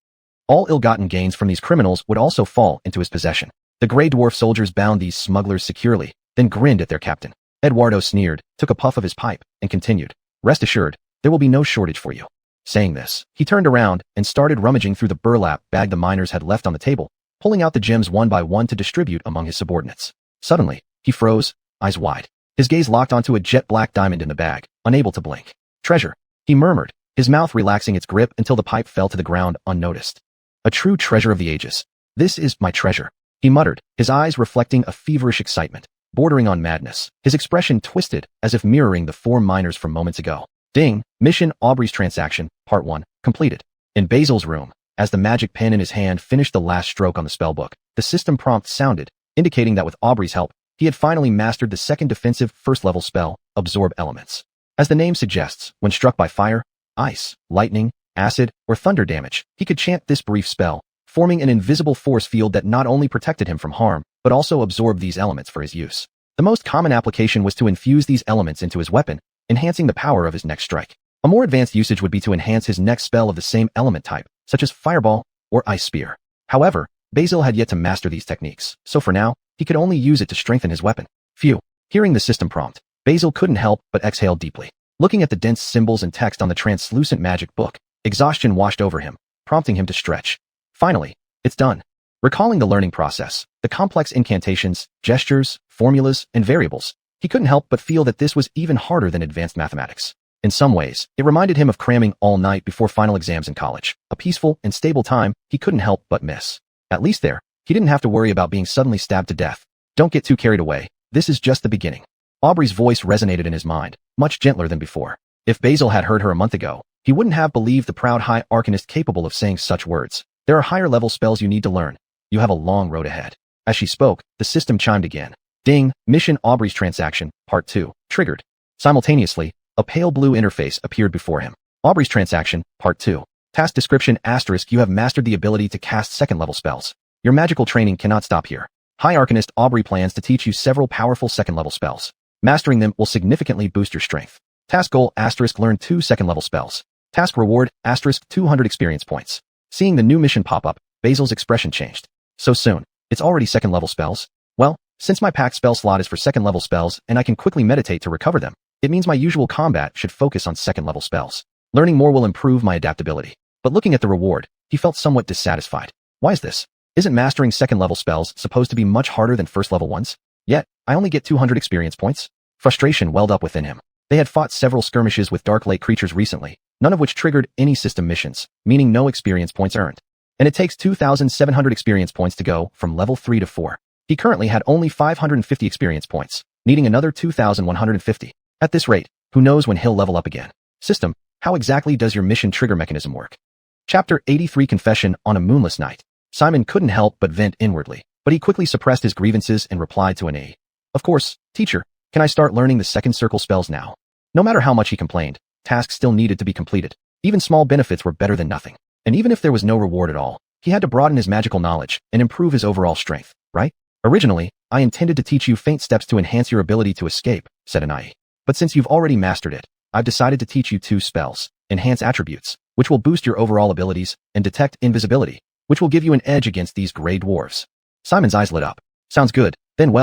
All ill-gotten gains from these criminals would also fall into his possession. The gray dwarf soldiers bound these smugglers securely, then grinned at their captain. Eduardo sneered, took a puff of his pipe, and continued, "Rest assured, there will be no shortage for you." Saying this, he turned around and started rummaging through the burlap bag the miners had left on the table, pulling out the gems one by one to distribute among his subordinates. Suddenly, he froze, eyes wide. His gaze locked onto a jet-black diamond in the bag, unable to blink. "Treasure," he murmured, his mouth relaxing its grip until the pipe fell to the ground unnoticed. "A true treasure of the ages. This is my treasure," he muttered, his eyes reflecting a feverish excitement, bordering on madness. His expression twisted, as if mirroring the 4 miners from moments ago. Ding! Mission Aubrey's Transaction, Part 1, completed. In Basil's room, as the magic pen in his hand finished the last stroke on the spellbook, the system prompt sounded, indicating that with Aubrey's help, he had finally mastered the 2nd defensive 1st-level spell, Absorb Elements. As the name suggests, when struck by fire, ice, lightning, acid, or thunder damage, he could chant this brief spell, forming an invisible force field that not only protected him from harm, but also absorbed these elements for his use. The most common application was to infuse these elements into his weapon, enhancing the power of his next strike. A more advanced usage would be to enhance his next spell of the same element type, such as Fireball or Ice Spear. However, Basil had yet to master these techniques, so for now, he could only use it to strengthen his weapon. Phew. Hearing the system prompt, Basil couldn't help but exhale deeply. Looking at the dense symbols and text on the translucent magic book, exhaustion washed over him, prompting him to stretch. Finally, it's done. Recalling the learning process, the complex incantations, gestures, formulas, and variables, he couldn't help but feel that this was even harder than advanced mathematics. In some ways, it reminded him of cramming all night before final exams in college, a peaceful and stable time he couldn't help but miss. At least there, he didn't have to worry about being suddenly stabbed to death. Don't get too carried away. This is just the beginning. Aubrey's voice resonated in his mind, much gentler than before. If Basil had heard her a month ago, he wouldn't have believed the proud high arcanist capable of saying such words. There are higher-level spells you need to learn. You have a long road ahead. As she spoke, the system chimed again. Ding, Mission Aubrey's transaction, Part 2, triggered. Simultaneously, a pale blue interface appeared before him. Aubrey's transaction, Part 2. Task description *, you have mastered the ability to cast second-level spells. Your magical training cannot stop here. High Arcanist Aubrey plans to teach you several powerful second-level spells. Mastering them will significantly boost your strength. Task goal * learn 2 second-level spells. Task reward * 200 experience points. Seeing the new mission pop up, Basil's expression changed. So soon, it's already second-level spells? Well, since my packed spell slot is for second-level spells and I can quickly meditate to recover them, it means my usual combat should focus on second-level spells. Learning more will improve my adaptability. But looking at the reward, he felt somewhat dissatisfied. Why is this? Isn't mastering second-level spells supposed to be much harder than first-level ones? Yet, I only get 200 experience points? Frustration welled up within him. They had fought several skirmishes with Dark Lake creatures recently, none of which triggered any system missions, meaning no experience points earned. And it takes 2,700 experience points to go from level 3 to 4. He currently had only 550 experience points, needing another 2,150. At this rate, who knows when he'll level up again. System, how exactly does your mission trigger mechanism work? Chapter 83 Confession on a Moonless Night. Simon couldn't help but vent inwardly, but he quickly suppressed his grievances and replied to an A. Of course, teacher, can I start learning the second circle spells now? No matter how much he complained, tasks still needed to be completed. Even small benefits were better than nothing. And even if there was no reward at all, he had to broaden his magical knowledge and improve his overall strength, right? Originally, I intended to teach you faint steps to enhance your ability to escape, said Anai. But since you've already mastered it, I've decided to teach you 2 spells, Enhance Attributes, which will boost your overall abilities, and Detect Invisibility, which will give you an edge against these gray dwarves. Simon's eyes lit up. Sounds good. Then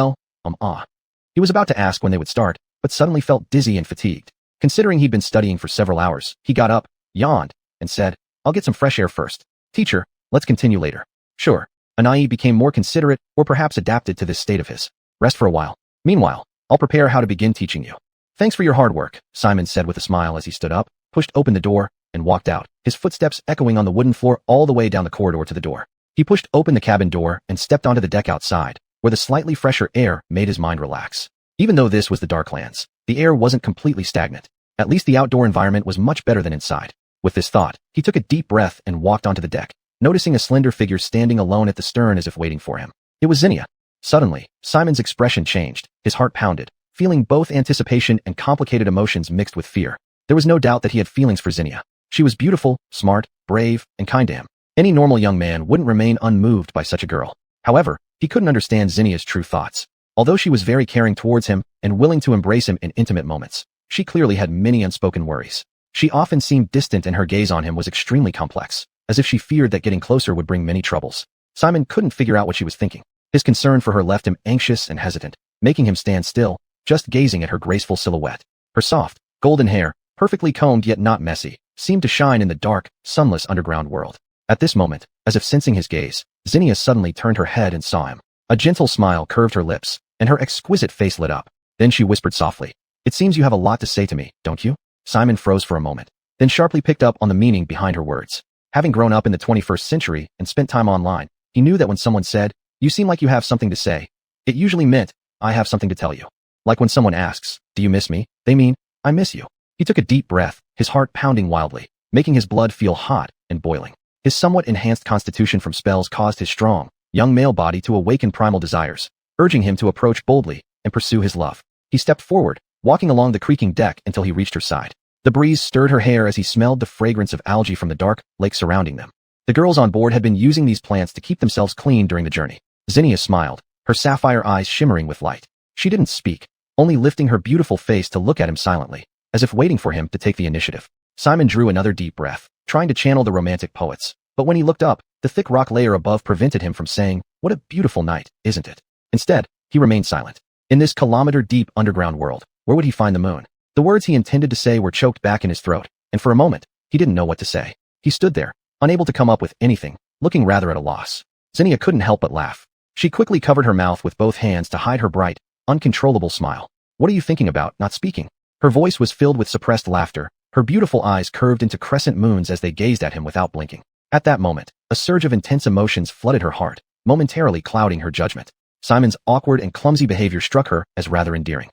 He was about to ask when they would start, but suddenly felt dizzy and fatigued. Considering he'd been studying for several hours, he got up, yawned, and said, I'll get some fresh air first. Teacher, let's continue later. Sure. Anai became more considerate, or perhaps adapted to this state of his. Rest for a while. Meanwhile, I'll prepare how to begin teaching you. Thanks for your hard work, Simon said with a smile as he stood up, pushed open the door, and walked out, his footsteps echoing on the wooden floor all the way down the corridor to the door. He pushed open the cabin door and stepped onto the deck outside, where the slightly fresher air made his mind relax. Even though this was the Darklands, the air wasn't completely stagnant. At least the outdoor environment was much better than inside. With this thought, he took a deep breath and walked onto the deck, noticing a slender figure standing alone at the stern as if waiting for him. It was Zinnia. Suddenly, Simon's expression changed, his heart pounded, feeling both anticipation and complicated emotions mixed with fear. There was no doubt that he had feelings for Zinnia. She was beautiful, smart, brave, and kind to him. Any normal young man wouldn't remain unmoved by such a girl. However, he couldn't understand Zinnia's true thoughts. Although she was very caring towards him and willing to embrace him in intimate moments, she clearly had many unspoken worries. She often seemed distant and her gaze on him was extremely complex, as if she feared that getting closer would bring many troubles. Simon couldn't figure out what she was thinking. His concern for her left him anxious and hesitant, making him stand still, just gazing at her graceful silhouette. Her soft, golden hair, perfectly combed yet not messy, seemed to shine in the dark, sunless underground world. At this moment, as if sensing his gaze, Zinnia suddenly turned her head and saw him. A gentle smile curved her lips, and her exquisite face lit up. Then she whispered softly, "It seems you have a lot to say to me, don't you?" Simon froze for a moment, then sharply picked up on the meaning behind her words. Having grown up in the 21st century and spent time online, he knew that when someone said, "You seem like you have something to say," it usually meant, "I have something to tell you." Like when someone asks, "Do you miss me?" they mean, "I miss you." He took a deep breath, his heart pounding wildly, making his blood feel hot and boiling. His somewhat enhanced constitution from spells caused his strong, young male body to awaken primal desires, urging him to approach boldly and pursue his love. He stepped forward, walking along the creaking deck until he reached her side. The breeze stirred her hair as he smelled the fragrance of algae from the dark lake surrounding them. The girls on board had been using these plants to keep themselves clean during the journey. Zinnia smiled, her sapphire eyes shimmering with light. She didn't speak, only lifting her beautiful face to look at him silently, as if waiting for him to take the initiative. Simon drew another deep breath, trying to channel the romantic poets. But when he looked up, the thick rock layer above prevented him from saying, "What a beautiful night, isn't it?" Instead, he remained silent. In this kilometer-deep underground world, where would he find the moon? The words he intended to say were choked back in his throat, and for a moment, he didn't know what to say. He stood there, unable to come up with anything, looking rather at a loss. Zinnia couldn't help but laugh. She quickly covered her mouth with both hands to hide her bright, uncontrollable smile. What are you thinking about, not speaking? Her voice was filled with suppressed laughter, her beautiful eyes curved into crescent moons as they gazed at him without blinking. At that moment, a surge of intense emotions flooded her heart, momentarily clouding her judgment. Simon's awkward and clumsy behavior struck her as rather endearing.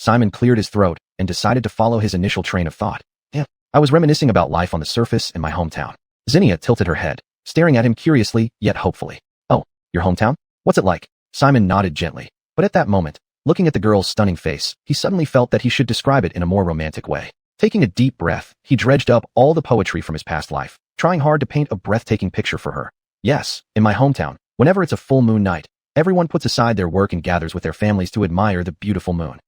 Simon cleared his throat and decided to follow his initial train of thought. I was reminiscing about life on the surface in my hometown. Zinnia tilted her head, staring at him curiously yet hopefully. Oh, your hometown? What's it like? Simon nodded gently, but at that moment, looking at the girl's stunning face, he suddenly felt that he should describe it in a more romantic way. Taking a deep breath, he dredged up all the poetry from his past life, trying hard to paint a breathtaking picture for her. Yes, in my hometown, whenever it's a full moon night, everyone puts aside their work and gathers with their families to admire the beautiful moon.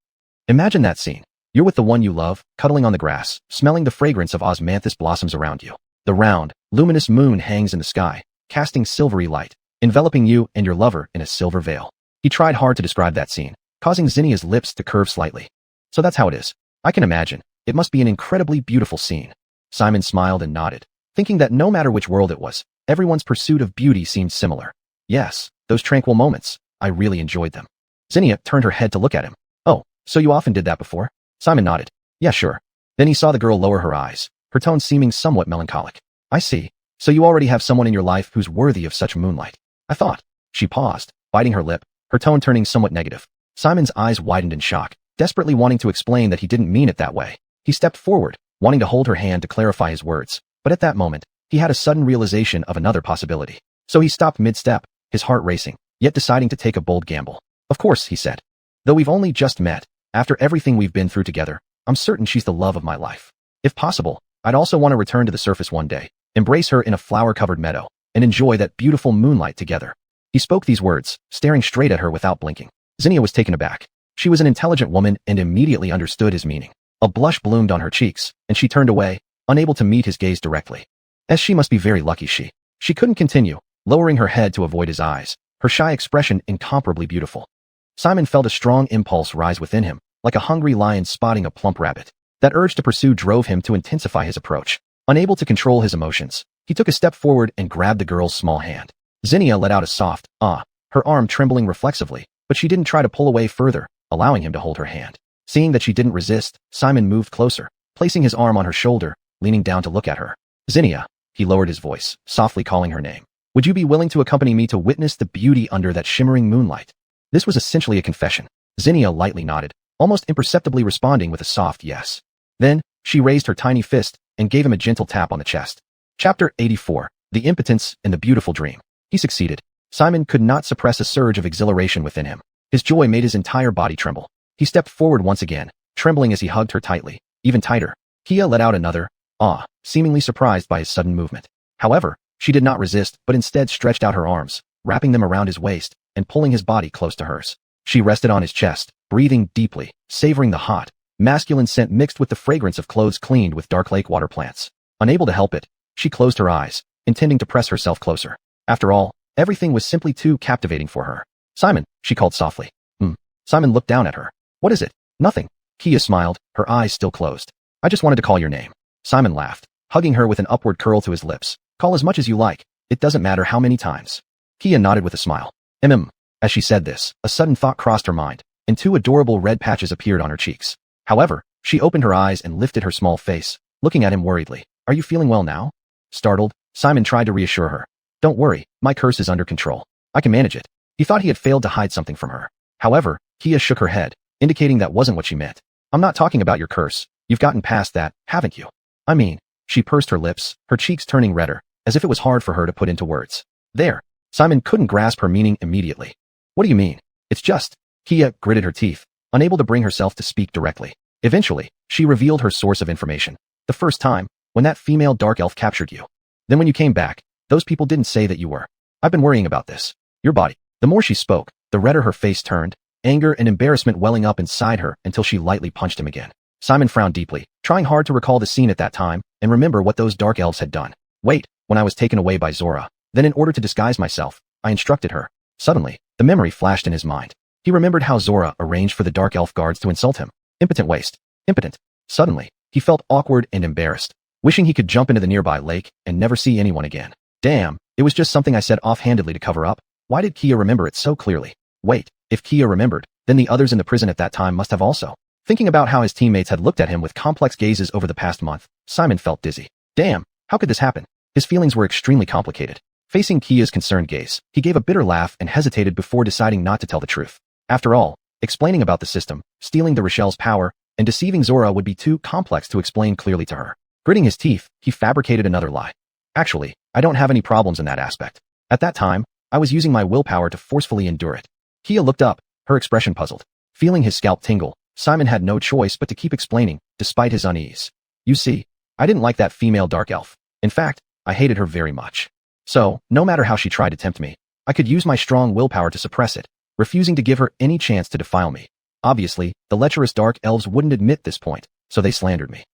Imagine that scene. You're with the one you love, cuddling on the grass, smelling the fragrance of osmanthus blossoms around you. The round, luminous moon hangs in the sky, casting silvery light, enveloping you and your lover in a silver veil. He tried hard to describe that scene, causing Zinnia's lips to curve slightly. So that's how it is. I can imagine. It must be an incredibly beautiful scene. Simon smiled and nodded, thinking that no matter which world it was, everyone's pursuit of beauty seemed similar. Yes, those tranquil moments. I really enjoyed them. Zinnia turned her head to look at him. Oh, so you often did that before? Simon nodded. Yeah, sure. Then he saw the girl lower her eyes, her tone seeming somewhat melancholic. I see. So you already have someone in your life who's worthy of such moonlight. I thought. She paused, biting her lip, her tone turning somewhat negative. Simon's eyes widened in shock, desperately wanting to explain that he didn't mean it that way. He stepped forward, wanting to hold her hand to clarify his words, but at that moment, he had a sudden realization of another possibility. So he stopped mid-step, his heart racing, yet deciding to take a bold gamble. Of course, he said. Though we've only just met, after everything we've been through together, I'm certain she's the love of my life. If possible, I'd also want to return to the surface one day, embrace her in a flower-covered meadow, and enjoy that beautiful moonlight together. He spoke these words, staring straight at her without blinking. Zinnia was taken aback. She was an intelligent woman and immediately understood his meaning. A blush bloomed on her cheeks, and she turned away, unable to meet his gaze directly. As she must be very lucky she couldn't continue, lowering her head to avoid his eyes, her shy expression incomparably beautiful. Simon felt a strong impulse rise within him, like a hungry lion spotting a plump rabbit. That urge to pursue drove him to intensify his approach. Unable to control his emotions, he took a step forward and grabbed the girl's small hand. Zinnia let out a soft, her arm trembling reflexively, but she didn't try to pull away further, allowing him to hold her hand. Seeing that she didn't resist, Simon moved closer, placing his arm on her shoulder, leaning down to look at her. Zinnia, he lowered his voice, softly calling her name. Would you be willing to accompany me to witness the beauty under that shimmering moonlight? This was essentially a confession. Zinnia lightly nodded, almost imperceptibly responding with a soft yes. Then, she raised her tiny fist and gave him a gentle tap on the chest. Chapter 84, The Impotence and the Beautiful Dream. He succeeded. Simon could not suppress a surge of exhilaration within him. His joy made his entire body tremble. He stepped forward once again, trembling as he hugged her tightly, even tighter. Kia let out another, seemingly surprised by his sudden movement. However, she did not resist but instead stretched out her arms, wrapping them around his waist and pulling his body close to hers. She rested on his chest, breathing deeply, savoring the hot, masculine scent mixed with the fragrance of clothes cleaned with dark lake water plants. Unable to help it, she closed her eyes, intending to press herself closer. After all, everything was simply too captivating for her. Simon, she called softly. Simon looked down at her. What is it? Nothing. Kia smiled, her eyes still closed. I just wanted to call your name. Simon laughed, hugging her with an upward curl to his lips. Call as much as you like. It doesn't matter how many times. Kia nodded with a smile. As she said this, a sudden thought crossed her mind, and two adorable red patches appeared on her cheeks. However, she opened her eyes and lifted her small face, looking at him worriedly. Are you feeling well now? Startled, Simon tried to reassure her. Don't worry, my curse is under control. I can manage it. He thought he had failed to hide something from her. However, Kia shook her head, indicating that wasn't what she meant. I'm not talking about your curse. You've gotten past that, haven't you? I mean, she pursed her lips, her cheeks turning redder, as if it was hard for her to put into words. There. Simon couldn't grasp her meaning immediately. What do you mean? It's just. Kia gritted her teeth, unable to bring herself to speak directly. Eventually, she revealed her source of information. The first time, when that female dark elf captured you. Then when you came back, those people didn't say that you were. I've been worrying about this. Your body. The more she spoke, the redder her face turned, anger and embarrassment welling up inside her until she lightly punched him again. Simon frowned deeply, trying hard to recall the scene at that time and remember what those dark elves had done. Wait, when I was taken away by Zora. Then in order to disguise myself, I instructed her. Suddenly, the memory flashed in his mind. He remembered how Zora arranged for the dark elf guards to insult him. Impotent waste. Impotent. Suddenly, he felt awkward and embarrassed, wishing he could jump into the nearby lake and never see anyone again. Damn, it was just something I said offhandedly to cover up. Why did Kia remember it so clearly? Wait, if Kia remembered, then the others in the prison at that time must have also. Thinking about how his teammates had looked at him with complex gazes over the past month, Simon felt dizzy. Damn, how could this happen? His feelings were extremely complicated. Facing Kia's concerned gaze, he gave a bitter laugh and hesitated before deciding not to tell the truth. After all, explaining about the system, stealing the Rochelle's power, and deceiving Zora would be too complex to explain clearly to her. Gritting his teeth, he fabricated another lie. Actually, I don't have any problems in that aspect. At that time, I was using my willpower to forcefully endure it. Kia looked up, her expression puzzled. Feeling his scalp tingle, Simon had no choice but to keep explaining, despite his unease. You see, I didn't like that female dark elf. In fact, I hated her very much. So, no matter how she tried to tempt me, I could use my strong willpower to suppress it, refusing to give her any chance to defile me. Obviously, the lecherous dark elves wouldn't admit this point, so they slandered me.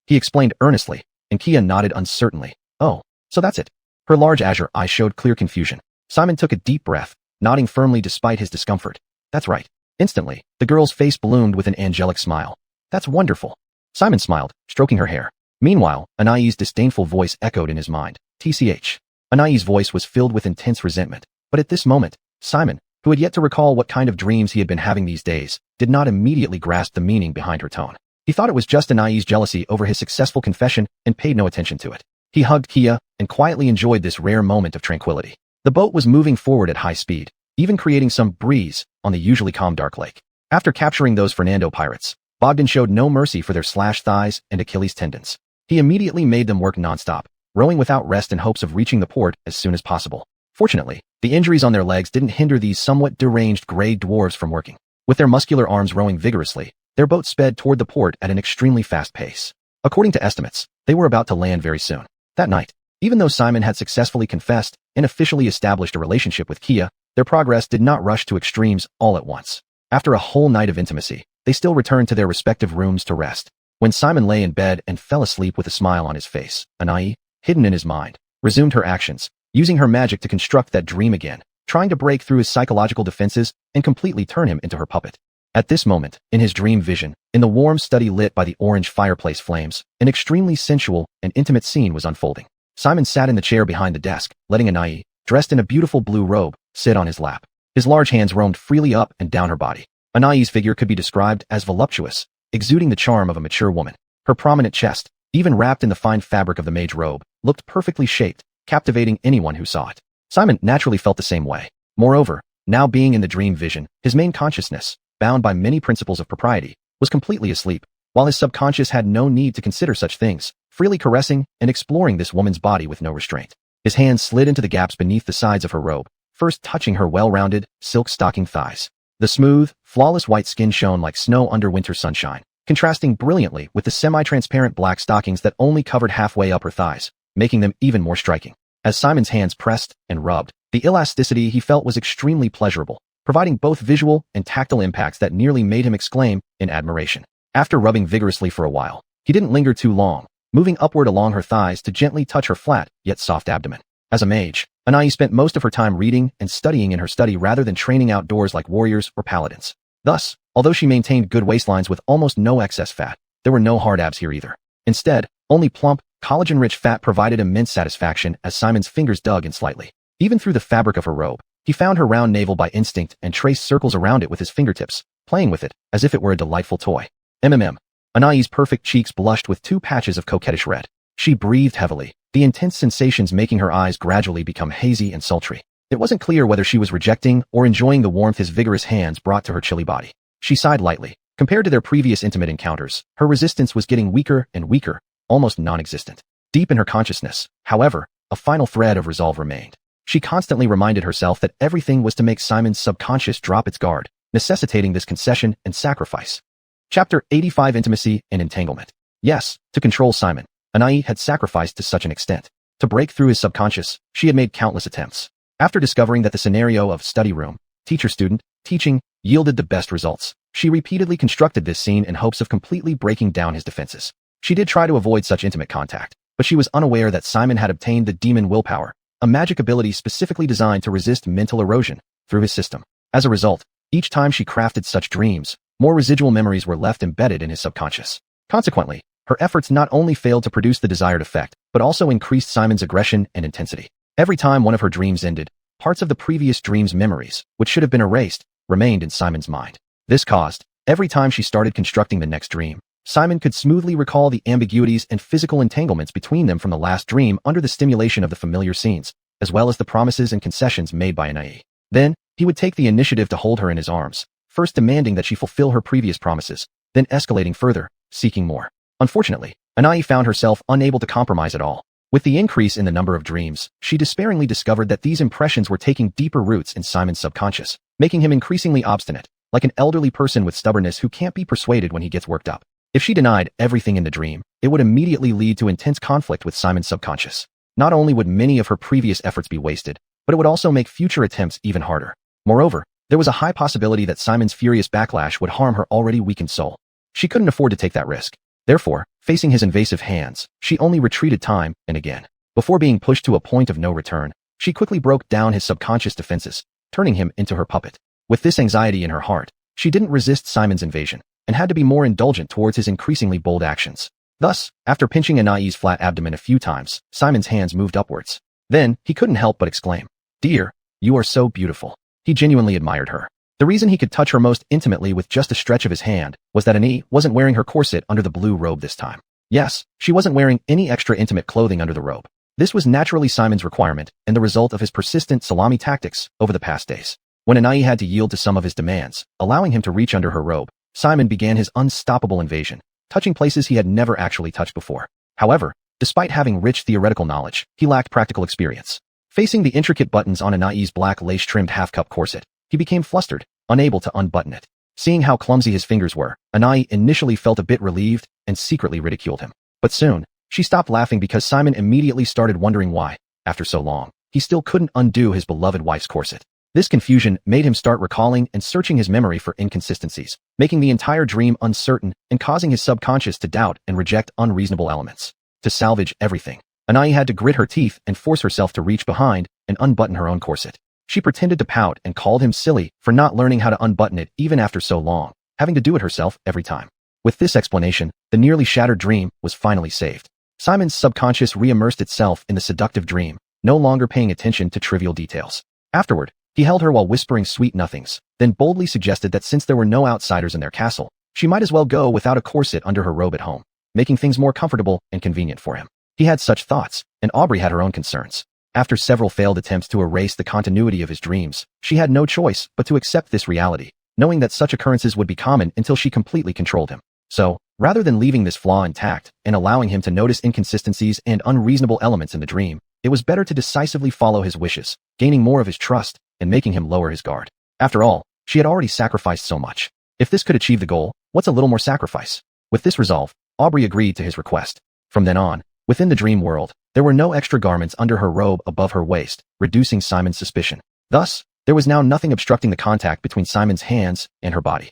He explained earnestly, and Kia nodded uncertainly. Oh, so that's it. Her large azure eyes showed clear confusion. Simon took a deep breath, nodding firmly despite his discomfort. That's right. Instantly, the girl's face bloomed with an angelic smile. That's wonderful. Simon smiled, stroking her hair. Meanwhile, Anai's disdainful voice echoed in his mind. TCH. Anai's voice was filled with intense resentment, but at this moment, Simon, who had yet to recall what kind of dreams he had been having these days, did not immediately grasp the meaning behind her tone. He thought it was just Anai's jealousy over his successful confession and paid no attention to it. He hugged Kia and quietly enjoyed this rare moment of tranquility. The boat was moving forward at high speed, even creating some breeze on the usually calm dark lake. After capturing those Fernando pirates, Bogdan showed no mercy for their slashed thighs and Achilles tendons. He immediately made them work nonstop, rowing without rest in hopes of reaching the port as soon as possible. Fortunately, the injuries on their legs didn't hinder these somewhat deranged gray dwarves from working. With their muscular arms rowing vigorously, their boat sped toward the port at an extremely fast pace. According to estimates, they were about to land very soon. That night, even though Simon had successfully confessed and officially established a relationship with Kia, their progress did not rush to extremes all at once. After a whole night of intimacy, they still returned to their respective rooms to rest. When Simon lay in bed and fell asleep with a smile on his face, Anai, hidden in his mind, resumed her actions, using her magic to construct that dream again, trying to break through his psychological defenses and completely turn him into her puppet. At this moment, in his dream vision, in the warm study lit by the orange fireplace flames, an extremely sensual and intimate scene was unfolding. Simon sat in the chair behind the desk, letting Anai, dressed in a beautiful blue robe, sit on his lap. His large hands roamed freely up and down her body. Anai's figure could be described as voluptuous, exuding the charm of a mature woman. Her prominent chest, even wrapped in the fine fabric of the mage robe, looked perfectly shaped, captivating anyone who saw it. Simon naturally felt the same way. Moreover, now being in the dream vision, his main consciousness, bound by many principles of propriety, was completely asleep, while his subconscious had no need to consider such things, freely caressing and exploring this woman's body with no restraint. His hands slid into the gaps beneath the sides of her robe, first touching her well-rounded, silk-stocking thighs. The smooth, flawless white skin shone like snow under winter sunshine, contrasting brilliantly with the semi-transparent black stockings that only covered halfway up her thighs, making them even more striking. As Simon's hands pressed and rubbed, the elasticity he felt was extremely pleasurable, providing both visual and tactile impacts that nearly made him exclaim in admiration. After rubbing vigorously for a while, he didn't linger too long, moving upward along her thighs to gently touch her flat yet soft abdomen. As a mage, Anai spent most of her time reading and studying in her study rather than training outdoors like warriors or paladins. Thus, although she maintained good waistlines with almost no excess fat, there were no hard abs here either. Instead, only plump, collagen-rich fat provided immense satisfaction as Simon's fingers dug in slightly. Even through the fabric of her robe, he found her round navel by instinct and traced circles around it with his fingertips, playing with it as if it were a delightful toy. Anai's perfect cheeks blushed with two patches of coquettish red. She breathed heavily, the intense sensations making her eyes gradually become hazy and sultry. It wasn't clear whether she was rejecting or enjoying the warmth his vigorous hands brought to her chilly body. She sighed lightly. Compared to their previous intimate encounters, her resistance was getting weaker and weaker, almost non-existent. Deep in her consciousness, however, a final thread of resolve remained. She constantly reminded herself that everything was to make Simon's subconscious drop its guard, necessitating this concession and sacrifice. Chapter 85 Intimacy and Entanglement. Yes, to control Simon, Anai had sacrificed to such an extent. To break through his subconscious, she had made countless attempts. After discovering that the scenario of study room, teacher-student, teaching, yielded the best results, she repeatedly constructed this scene in hopes of completely breaking down his defenses. She did try to avoid such intimate contact, but she was unaware that Simon had obtained the demon willpower, a magic ability specifically designed to resist mental erosion through his system. As a result, each time she crafted such dreams, more residual memories were left embedded in his subconscious. Consequently, her efforts not only failed to produce the desired effect, but also increased Simon's aggression and intensity. Every time one of her dreams ended, parts of the previous dream's memories, which should have been erased, remained in Simon's mind. This caused, every time she started constructing the next dream, Simon could smoothly recall the ambiguities and physical entanglements between them from the last dream under the stimulation of the familiar scenes, as well as the promises and concessions made by Anai. Then, he would take the initiative to hold her in his arms, first demanding that she fulfill her previous promises, then escalating further, seeking more. Unfortunately, Anai found herself unable to compromise at all. With the increase in the number of dreams, she despairingly discovered that these impressions were taking deeper roots in Simon's subconscious, making him increasingly obstinate, like an elderly person with stubbornness who can't be persuaded when he gets worked up. If she denied everything in the dream, it would immediately lead to intense conflict with Simon's subconscious. Not only would many of her previous efforts be wasted, but it would also make future attempts even harder. Moreover, there was a high possibility that Simon's furious backlash would harm her already weakened soul. She couldn't afford to take that risk. Therefore, facing his invasive hands, she only retreated time and again. Before being pushed to a point of no return, she quickly broke down his subconscious defenses, turning him into her puppet. With this anxiety in her heart, she didn't resist Simon's invasion, and had to be more indulgent towards his increasingly bold actions. Thus, after pinching Anai's flat abdomen a few times, Simon's hands moved upwards. Then, he couldn't help but exclaim, "Dear, you are so beautiful." He genuinely admired her. The reason he could touch her most intimately with just a stretch of his hand was that Anai wasn't wearing her corset under the blue robe this time. Yes, she wasn't wearing any extra intimate clothing under the robe. This was naturally Simon's requirement and the result of his persistent salami tactics over the past days. When Anai had to yield to some of his demands, allowing him to reach under her robe, Simon began his unstoppable invasion, touching places he had never actually touched before. However, despite having rich theoretical knowledge, he lacked practical experience. Facing the intricate buttons on Anai's black lace-trimmed half-cup corset, he became flustered, unable to unbutton it. Seeing how clumsy his fingers were, Anai initially felt a bit relieved and secretly ridiculed him. But soon, she stopped laughing because Simon immediately started wondering why, after so long, he still couldn't undo his beloved wife's corset. This confusion made him start recalling and searching his memory for inconsistencies, making the entire dream uncertain and causing his subconscious to doubt and reject unreasonable elements. To salvage everything, Anai had to grit her teeth and force herself to reach behind and unbutton her own corset. She pretended to pout and called him silly for not learning how to unbutton it even after so long, having to do it herself every time. With this explanation, the nearly shattered dream was finally saved. Simon's subconscious re-immersed itself in the seductive dream, no longer paying attention to trivial details. Afterward, he held her while whispering sweet nothings, then boldly suggested that since there were no outsiders in their castle, she might as well go without a corset under her robe at home, making things more comfortable and convenient for him. He had such thoughts, and Aubrey had her own concerns. After several failed attempts to erase the continuity of his dreams, she had no choice but to accept this reality, knowing that such occurrences would be common until she completely controlled him. So, rather than leaving this flaw intact and allowing him to notice inconsistencies and unreasonable elements in the dream, it was better to decisively follow his wishes, gaining more of his trust and making him lower his guard. After all, she had already sacrificed so much. If this could achieve the goal, what's a little more sacrifice? With this resolve, Aubrey agreed to his request. From then on, within the dream world, there were no extra garments under her robe above her waist, reducing Simon's suspicion. Thus, there was now nothing obstructing the contact between Simon's hands and her body.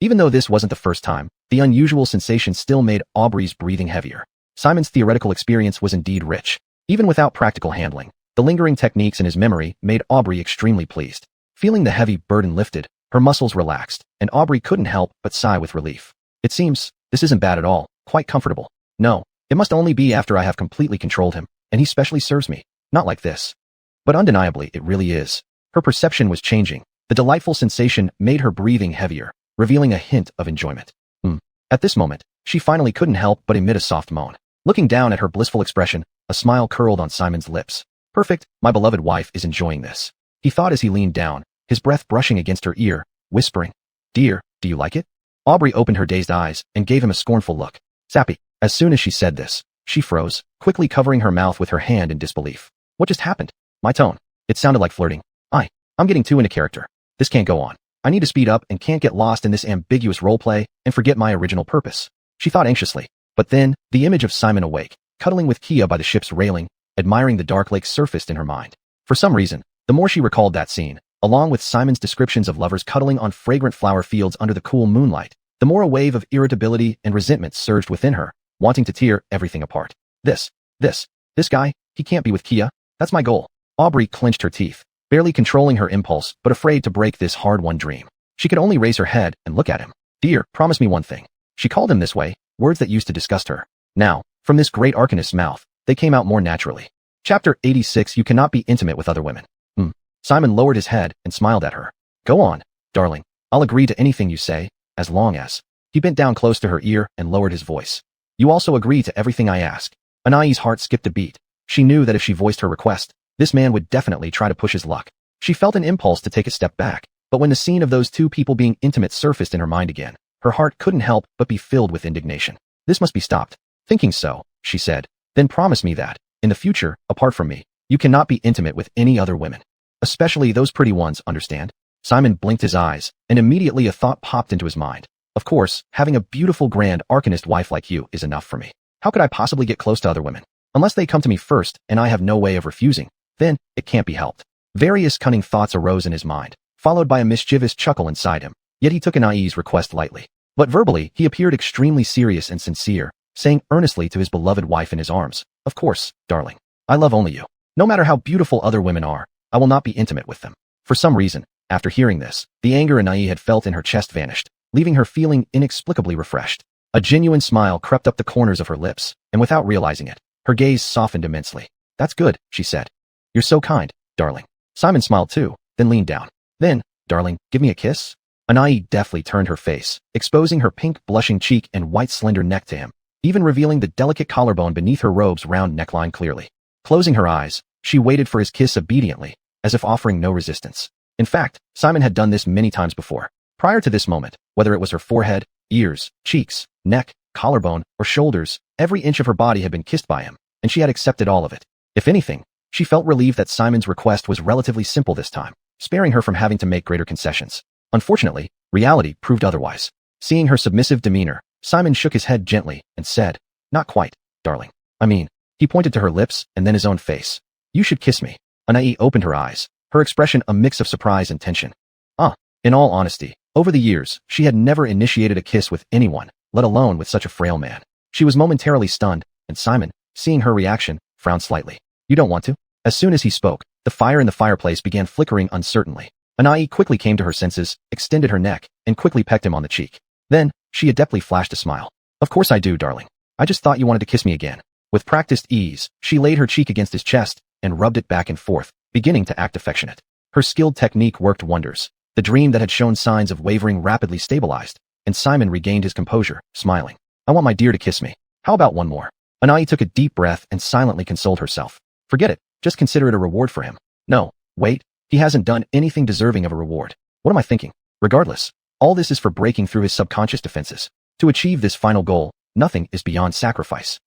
Even though this wasn't the first time, the unusual sensation still made Aubrey's breathing heavier. Simon's theoretical experience was indeed rich. Even without practical handling, the lingering techniques in his memory made Aubrey extremely pleased. Feeling the heavy burden lifted, her muscles relaxed, and Aubrey couldn't help but sigh with relief. It seems, this isn't bad at all, quite comfortable. No, it must only be after I have completely controlled him, and he specially serves me. Not like this. But undeniably, it really is. Her perception was changing. The delightful sensation made her breathing heavier, revealing a hint of enjoyment. At this moment, she finally couldn't help but emit a soft moan. Looking down at her blissful expression, a smile curled on Simon's lips. Perfect, my beloved wife is enjoying this. He thought as he leaned down, his breath brushing against her ear, whispering, "Dear, do you like it?" Aubrey opened her dazed eyes and gave him a scornful look. Sappy. As soon as she said this, she froze, quickly covering her mouth with her hand in disbelief. What just happened? My tone. It sounded like flirting. I'm getting too into character. This can't go on. I need to speed up and can't get lost in this ambiguous roleplay and forget my original purpose. She thought anxiously. But then, the image of Simon awake, cuddling with Kia by the ship's railing, admiring the dark lake surfaced in her mind. For some reason, the more she recalled that scene, along with Simon's descriptions of lovers cuddling on fragrant flower fields under the cool moonlight, the more a wave of irritability and resentment surged within her, wanting to tear everything apart. This guy, he can't be with Kia. That's my goal. Aubrey clenched her teeth, barely controlling her impulse but afraid to break this hard-won dream. She could only raise her head and look at him. Dear, promise me one thing. She called him this way, words that used to disgust her. Now, from this great arcanist's mouth, they came out more naturally. Chapter 86. You cannot be intimate with other women. Simon lowered his head and smiled at her. Go on, darling. I'll agree to anything you say, as long as. He bent down close to her ear and lowered his voice. You also agree to everything I ask. Anai's heart skipped a beat. She knew that if she voiced her request, this man would definitely try to push his luck. She felt an impulse to take a step back, but when the scene of those two people being intimate surfaced in her mind again, her heart couldn't help but be filled with indignation. This must be stopped. Thinking so, she said, then promise me that, in the future, apart from me, you cannot be intimate with any other women. Especially those pretty ones, understand? Simon blinked his eyes, and immediately a thought popped into his mind. Of course, having a beautiful grand arcanist wife like you is enough for me. How could I possibly get close to other women? Unless they come to me first and I have no way of refusing, then it can't be helped. Various cunning thoughts arose in his mind, followed by a mischievous chuckle inside him, yet he took Anai's request lightly. But verbally, he appeared extremely serious and sincere, saying earnestly to his beloved wife in his arms, of course, darling. I love only you. No matter how beautiful other women are, I will not be intimate with them. For some reason, after hearing this, the anger Anai had felt in her chest vanished, leaving her feeling inexplicably refreshed. A genuine smile crept up the corners of her lips, and without realizing it, her gaze softened immensely. That's good, she said. You're so kind, darling. Simon smiled too, then leaned down. Then, darling, give me a kiss? Anai deftly turned her face, exposing her pink blushing cheek and white slender neck to him, even revealing the delicate collarbone beneath her robe's round neckline clearly. Closing her eyes, she waited for his kiss obediently, as if offering no resistance. In fact, Simon had done this many times before. Prior to this moment, whether it was her forehead, ears, cheeks, neck, collarbone, or shoulders, every inch of her body had been kissed by him, and she had accepted all of it. If anything, she felt relieved that Simon's request was relatively simple this time, sparing her from having to make greater concessions. Unfortunately, reality proved otherwise. Seeing her submissive demeanor, Simon shook his head gently and said, not quite, darling. I mean, he pointed to her lips and then his own face. You should kiss me. Anai opened her eyes, her expression a mix of surprise and tension. In all honesty, over the years, she had never initiated a kiss with anyone, let alone with such a frail man. She was momentarily stunned, and Simon, seeing her reaction, frowned slightly. You don't want to? As soon as he spoke, the fire in the fireplace began flickering uncertainly. Anai quickly came to her senses, extended her neck, and quickly pecked him on the cheek. Then, she adeptly flashed a smile. Of course I do, darling. I just thought you wanted to kiss me again. With practiced ease, she laid her cheek against his chest and rubbed it back and forth, beginning to act affectionate. Her skilled technique worked wonders. The dream that had shown signs of wavering rapidly stabilized, and Simon regained his composure, smiling. I want my dear to kiss me. How about one more? Anai took a deep breath and silently consoled herself. Forget it. Just consider it a reward for him. No, wait. He hasn't done anything deserving of a reward. What am I thinking? Regardless, all this is for breaking through his subconscious defenses. To achieve this final goal, nothing is beyond sacrifice.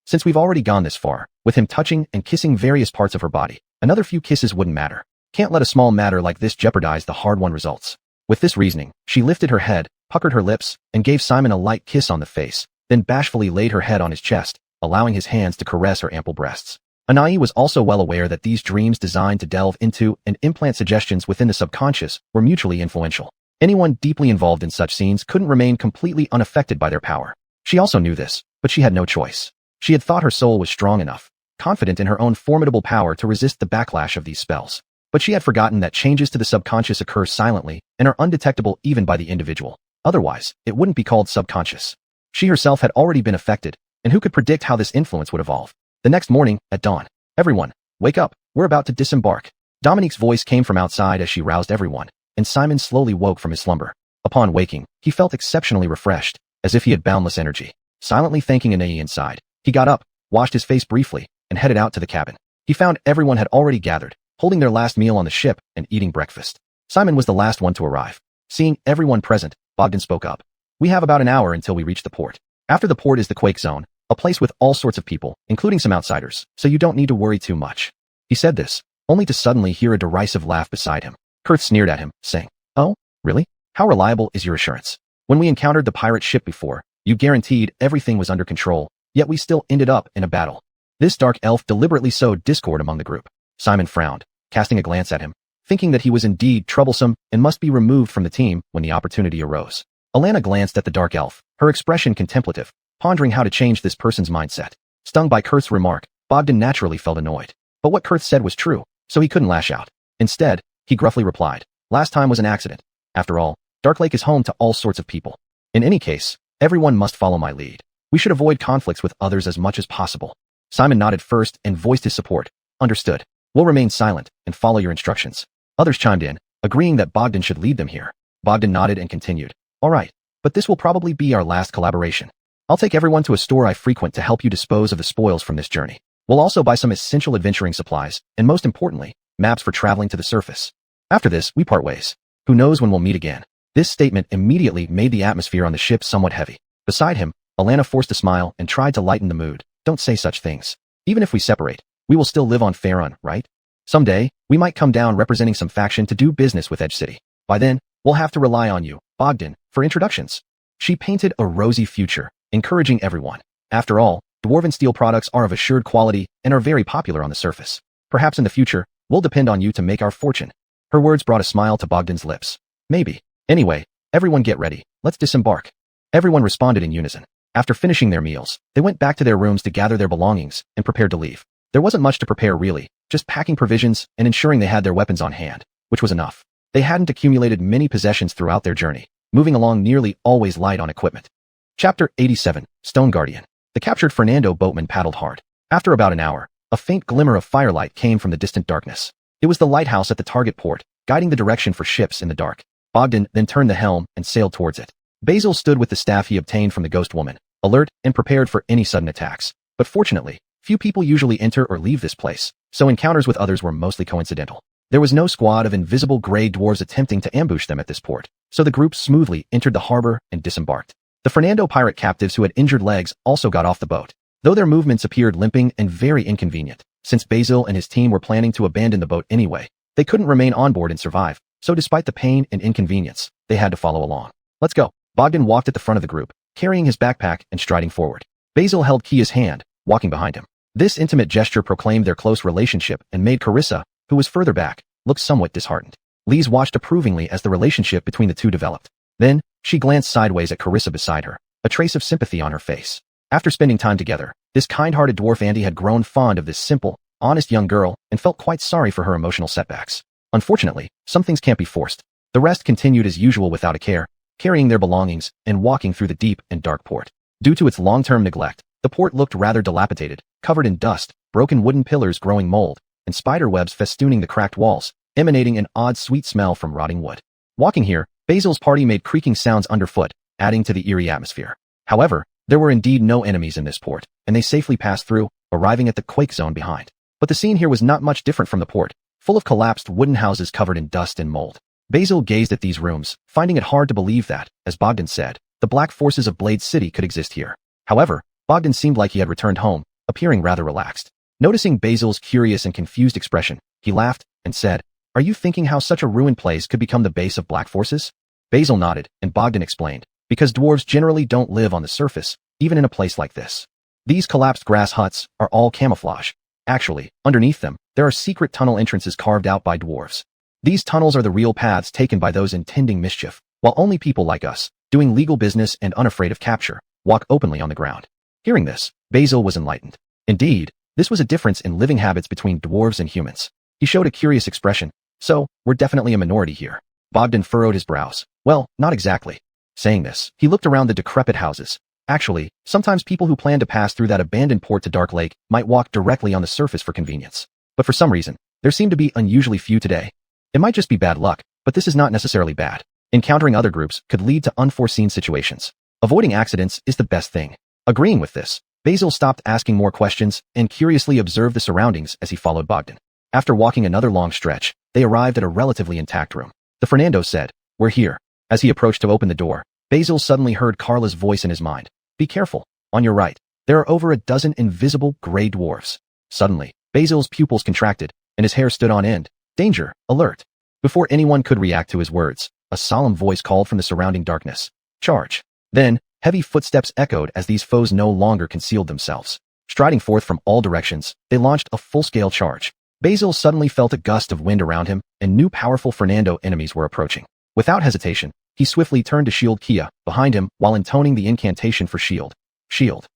Since we've already gone this far, with him touching and kissing various parts of her body, another few kisses wouldn't matter. Can't let a small matter like this jeopardize the hard-won results. With this reasoning, she lifted her head, puckered her lips, and gave Simon a light kiss on the face, then bashfully laid her head on his chest, allowing his hands to caress her ample breasts. Anai was also well aware that these dreams designed to delve into and implant suggestions within the subconscious were mutually influential. Anyone deeply involved in such scenes couldn't remain completely unaffected by their power. She also knew this, but she had no choice. She had thought her soul was strong enough, confident in her own formidable power to resist the backlash of these spells. But she had forgotten that changes to the subconscious occur silently and are undetectable even by the individual. Otherwise, it wouldn't be called subconscious. She herself had already been affected, and who could predict how this influence would evolve? The next morning, at dawn, everyone, wake up, we're about to disembark. Dominique's voice came from outside as she roused everyone, and Simon slowly woke from his slumber. Upon waking, he felt exceptionally refreshed, as if he had boundless energy. Silently thanking Anai inside, he got up, washed his face briefly, and headed out to the cabin. He found everyone had already gathered, holding their last meal on the ship and eating breakfast. Simon was the last one to arrive. Seeing everyone present, Bogdan spoke up. We have about an hour until we reach the port. After the port is the Quake Zone, a place with all sorts of people, including some outsiders, so you don't need to worry too much. He said this, only to suddenly hear a derisive laugh beside him. Kurth sneered at him, saying, Oh, really? How reliable is your assurance? When we encountered the pirate ship before, you guaranteed everything was under control, yet we still ended up in a battle. This dark elf deliberately sowed discord among the group. Simon frowned, casting a glance at him, thinking that he was indeed troublesome and must be removed from the team when the opportunity arose. Alana glanced at the dark elf, her expression contemplative, pondering how to change this person's mindset. Stung by Kurth's remark, Bogdan naturally felt annoyed. But what Kurth said was true, so he couldn't lash out. Instead, he gruffly replied, Last time was an accident. After all, Dark Lake is home to all sorts of people. In any case, everyone must follow my lead. We should avoid conflicts with others as much as possible. Simon nodded first and voiced his support. Understood. We'll remain silent and follow your instructions. Others chimed in, agreeing that Bogdan should lead them here. Bogdan nodded and continued. All right, but this will probably be our last collaboration. I'll take everyone to a store I frequent to help you dispose of the spoils from this journey. We'll also buy some essential adventuring supplies, and most importantly, maps for traveling to the surface. After this, we part ways. Who knows when we'll meet again? This statement immediately made the atmosphere on the ship somewhat heavy. Beside him, Alana forced a smile and tried to lighten the mood. Don't say such things. Even if we separate, we will still live on Faerun, right? Someday, we might come down representing some faction to do business with Edge City. By then, we'll have to rely on you, Bogdan, for introductions. She painted a rosy future, encouraging everyone. After all, dwarven steel products are of assured quality and are very popular on the surface. Perhaps in the future, we'll depend on you to make our fortune. Her words brought a smile to Bogdan's lips. Maybe. Anyway, everyone get ready. Let's disembark. Everyone responded in unison. After finishing their meals, they went back to their rooms to gather their belongings and prepared to leave. There wasn't much to prepare really, just packing provisions and ensuring they had their weapons on hand, which was enough. They hadn't accumulated many possessions throughout their journey, moving along nearly always light on equipment. Chapter 87, Stone Guardian. The captured Fernando boatman paddled hard. After about an hour, a faint glimmer of firelight came from the distant darkness. It was the lighthouse at the target port, guiding the direction for ships in the dark. Bogdan then turned the helm and sailed towards it. Basil stood with the staff he obtained from the ghost woman, alert and prepared for any sudden attacks. But fortunately, few people usually enter or leave this place, so encounters with others were mostly coincidental. There was no squad of invisible gray dwarves attempting to ambush them at this port, so the group smoothly entered the harbor and disembarked. The Fernando pirate captives who had injured legs also got off the boat, though their movements appeared limping and very inconvenient. Since Basil and his team were planning to abandon the boat anyway, they couldn't remain on board and survive, so despite the pain and inconvenience, they had to follow along. Let's go. Bogdan walked at the front of the group, carrying his backpack and striding forward. Basil held Kia's hand, walking behind him. This intimate gesture proclaimed their close relationship and made Carissa, who was further back, look somewhat disheartened. Lise watched approvingly as the relationship between the two developed. Then, she glanced sideways at Carissa beside her, a trace of sympathy on her face. After spending time together, this kind-hearted dwarf Andy had grown fond of this simple, honest young girl and felt quite sorry for her emotional setbacks. Unfortunately, some things can't be forced. The rest continued as usual without a care, carrying their belongings and walking through the deep and dark port. Due to its long-term neglect, the port looked rather dilapidated, covered in dust, broken wooden pillars growing mold, and spider webs festooning the cracked walls, emanating an odd sweet smell from rotting wood. Walking here, Basil's party made creaking sounds underfoot, adding to the eerie atmosphere. However, there were indeed no enemies in this port, and they safely passed through, arriving at the quake zone behind. But the scene here was not much different from the port, full of collapsed wooden houses covered in dust and mold. Basil gazed at these rooms, finding it hard to believe that, as Bogdan said, the black forces of Blade City could exist here. However, Bogdan seemed like he had returned home, appearing rather relaxed. Noticing Basil's curious and confused expression, he laughed and said, "Are you thinking how such a ruined place could become the base of black forces?" Basil nodded, and Bogdan explained, "Because dwarves generally don't live on the surface, even in a place like this. These collapsed grass huts are all camouflage. Actually, underneath them, there are secret tunnel entrances carved out by dwarves. These tunnels are the real paths taken by those intending mischief, while only people like us, doing legal business and unafraid of capture, walk openly on the ground." Hearing this, Basil was enlightened. Indeed, this was a difference in living habits between dwarves and humans. He showed a curious expression. "So, we're definitely a minority here." Bogdan furrowed his brows. "Well, not exactly." Saying this, he looked around the decrepit houses. Actually, sometimes people who plan to pass through that abandoned port to Dark Lake might walk directly on the surface for convenience. But for some reason, there seemed to be unusually few today. It might just be bad luck, but this is not necessarily bad. Encountering other groups could lead to unforeseen situations. Avoiding accidents is the best thing. Agreeing with this, Basil stopped asking more questions and curiously observed the surroundings as he followed Bogdan. After walking another long stretch, they arrived at a relatively intact room. The Fernando said, "We're here." As he approached to open the door, Basil suddenly heard Carla's voice in his mind. "Be careful. On your right, there are over a dozen invisible gray dwarves." Suddenly, Basil's pupils contracted, and his hair stood on end. "Danger! Alert!" Before anyone could react to his words, a solemn voice called from the surrounding darkness. "Charge!" Then, heavy footsteps echoed as these foes no longer concealed themselves. Striding forth from all directions, they launched a full-scale charge. Basil suddenly felt a gust of wind around him, and new powerful Fernando enemies were approaching. Without hesitation, he swiftly turned to shield Kia behind him while intoning the incantation for shield. Shield.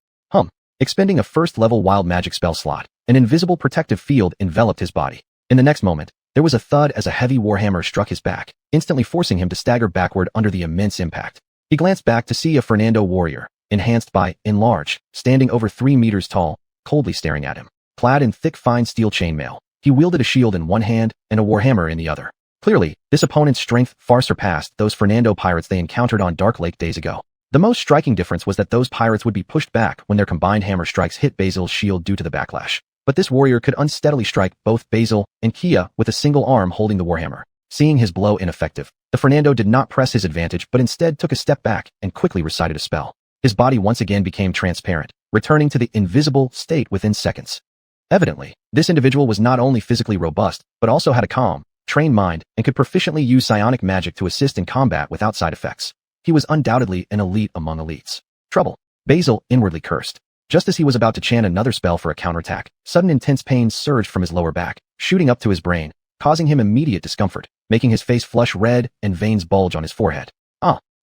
Expending a first-level wild magic spell slot, an invisible protective field enveloped his body. In the next moment, there was a thud as a heavy warhammer struck his back, instantly forcing him to stagger backward under the immense impact. He glanced back to see a Fernando warrior, enhanced by enlarge, standing over 3 meters tall, coldly staring at him. Clad in thick fine steel chainmail, he wielded a shield in one hand and a warhammer in the other. Clearly, this opponent's strength far surpassed those Fernando pirates they encountered on Dark Lake days ago. The most striking difference was that those pirates would be pushed back when their combined hammer strikes hit Basil's shield due to the backlash. But this warrior could unsteadily strike both Basil and Kia with a single arm holding the warhammer. Seeing his blow ineffective, the Fernando did not press his advantage but instead took a step back and quickly recited a spell. His body once again became transparent, returning to the invisible state within seconds. Evidently, this individual was not only physically robust, but also had a calm, trained mind and could proficiently use psionic magic to assist in combat without side effects. He was undoubtedly an elite among elites. Trouble. Basil inwardly cursed. Just as he was about to chant another spell for a counterattack, sudden intense pain surged from his lower back, shooting up to his brain, causing him immediate discomfort, making his face flush red and veins bulge on his forehead.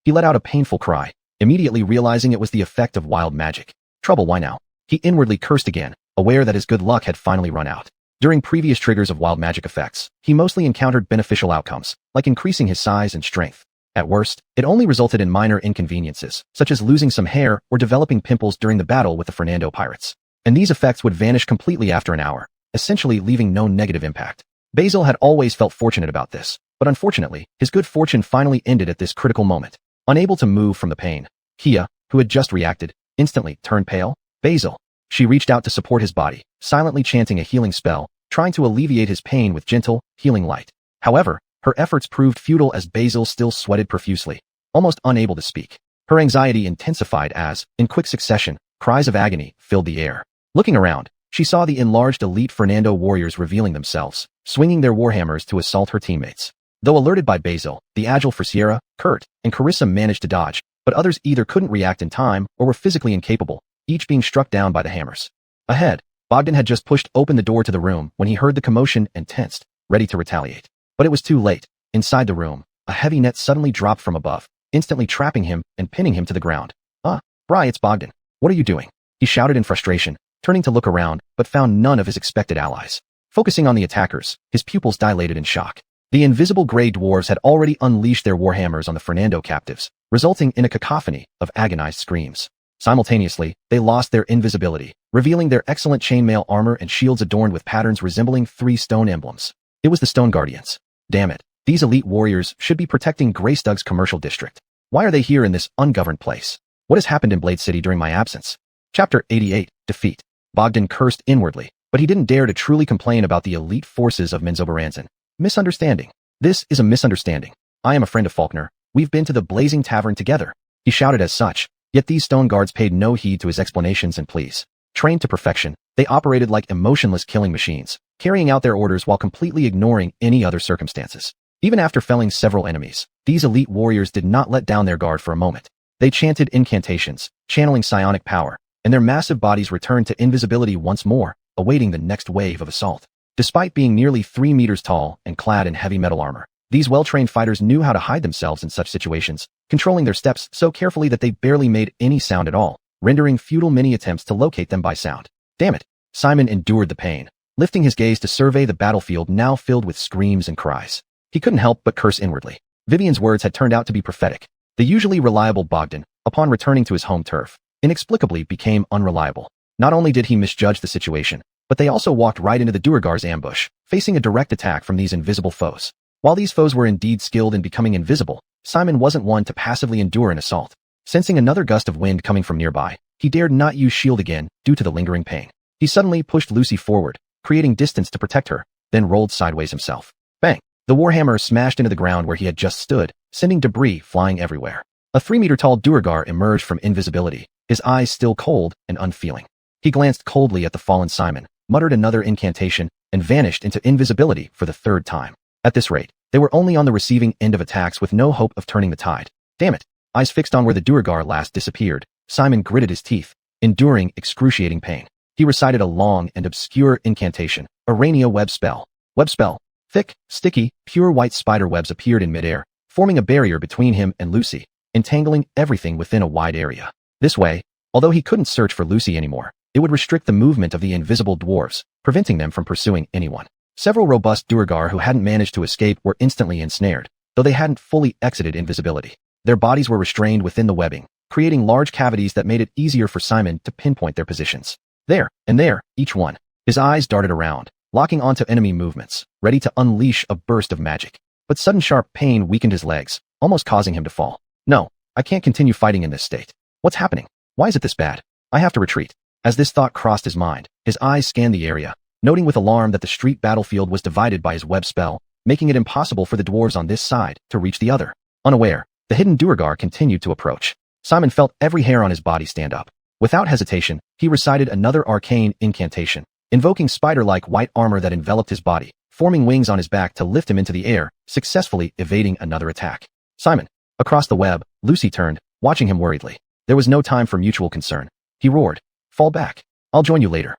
He let out a painful cry, immediately realizing it was the effect of wild magic. Trouble, why now? He inwardly cursed again, aware that his good luck had finally run out. During previous triggers of wild magic effects, he mostly encountered beneficial outcomes, like increasing his size and strength. At worst, it only resulted in minor inconveniences, such as losing some hair or developing pimples during the battle with the Fernando pirates. And these effects would vanish completely after an hour, essentially leaving no negative impact. Basil had always felt fortunate about this, but unfortunately, his good fortune finally ended at this critical moment. Unable to move from the pain, Kia, who had just reacted, instantly turned pale. Basil. She reached out to support his body, silently chanting a healing spell, trying to alleviate his pain with gentle, healing light. However, her efforts proved futile as Basil still sweated profusely, almost unable to speak. Her anxiety intensified as, in quick succession, cries of agony filled the air. Looking around, she saw the enlarged elite Fernando warriors revealing themselves, swinging their warhammers to assault her teammates. Though alerted by Basil, the agile Frasiera, Kurt, and Carissa managed to dodge, but others either couldn't react in time or were physically incapable, each being struck down by the hammers. Ahead, Bogdan had just pushed open the door to the room when he heard the commotion and tensed, ready to retaliate. But it was too late. Inside the room, a heavy net suddenly dropped from above, instantly trapping him and pinning him to the ground. Bri, it's Bogdan. What are you doing? He shouted in frustration, turning to look around, but found none of his expected allies. Focusing on the attackers, his pupils dilated in shock. The invisible gray dwarves had already unleashed their warhammers on the Fernando captives, resulting in a cacophony of agonized screams. Simultaneously, they lost their invisibility, revealing their excellent chainmail armor and shields adorned with patterns resembling 3 stone emblems. It was the Stone Guardians. Damn it, these elite warriors should be protecting Greystug's commercial district. Why are they here in this ungoverned place? What has happened in Blade City during my absence? Chapter 88, Defeat. Bogdan cursed inwardly, but he didn't dare to truly complain about the elite forces of Menzoberranzan. Misunderstanding. This is a misunderstanding. I am a friend of Faulkner. We've been to the Blazing Tavern together. He shouted as such, yet these stone guards paid no heed to his explanations and pleas. Trained to perfection, they operated like emotionless killing machines, carrying out their orders while completely ignoring any other circumstances. Even after felling several enemies, these elite warriors did not let down their guard for a moment. They chanted incantations, channeling psionic power, and their massive bodies returned to invisibility once more, awaiting the next wave of assault. Despite being nearly 3 meters tall and clad in heavy metal armor, these well-trained fighters knew how to hide themselves in such situations, controlling their steps so carefully that they barely made any sound at all, rendering futile many attempts to locate them by sound. Damn it! Simon endured the pain, lifting his gaze to survey the battlefield now filled with screams and cries. He couldn't help but curse inwardly. Vivian's words had turned out to be prophetic. The usually reliable Bogdan, upon returning to his home turf, inexplicably became unreliable. Not only did he misjudge the situation, but they also walked right into the Duergar's ambush, facing a direct attack from these invisible foes. While these foes were indeed skilled in becoming invisible, Simon wasn't one to passively endure an assault. Sensing another gust of wind coming from nearby, he dared not use shield again due to the lingering pain. He suddenly pushed Lucy forward, creating distance to protect her, then rolled sideways himself. Bang! The warhammer smashed into the ground where he had just stood, sending debris flying everywhere. A 3-meter-tall Duergar emerged from invisibility, his eyes still cold and unfeeling. He glanced coldly at the fallen Simon, muttered another incantation, and vanished into invisibility for the 3rd time. At this rate, they were only on the receiving end of attacks with no hope of turning the tide. Damn it! Eyes fixed on where the Duergar last disappeared, Simon gritted his teeth, enduring excruciating pain. He recited a long and obscure incantation, Arania web spell. Web spell. Thick, sticky, pure white spider webs appeared in midair, forming a barrier between him and Lucy, entangling everything within a wide area. This way, although he couldn't search for Lucy anymore, it would restrict the movement of the invisible dwarves, preventing them from pursuing anyone. Several robust Duergar who hadn't managed to escape were instantly ensnared, though they hadn't fully exited invisibility. Their bodies were restrained within the webbing, creating large cavities that made it easier for Simon to pinpoint their positions. There, and there, each one. His eyes darted around, locking onto enemy movements, ready to unleash a burst of magic. But sudden sharp pain weakened his legs, almost causing him to fall. No, I can't continue fighting in this state. What's happening? Why is it this bad? I have to retreat. As this thought crossed his mind, his eyes scanned the area, noting with alarm that the street battlefield was divided by his web spell, making it impossible for the dwarves on this side to reach the other. Unaware, the hidden Duergar continued to approach. Simon felt every hair on his body stand up. Without hesitation, he recited another arcane incantation, invoking spider-like white armor that enveloped his body, forming wings on his back to lift him into the air, successfully evading another attack. Simon. Across the web, Lucy turned, watching him worriedly. There was no time for mutual concern. He roared, "Fall back. I'll join you later."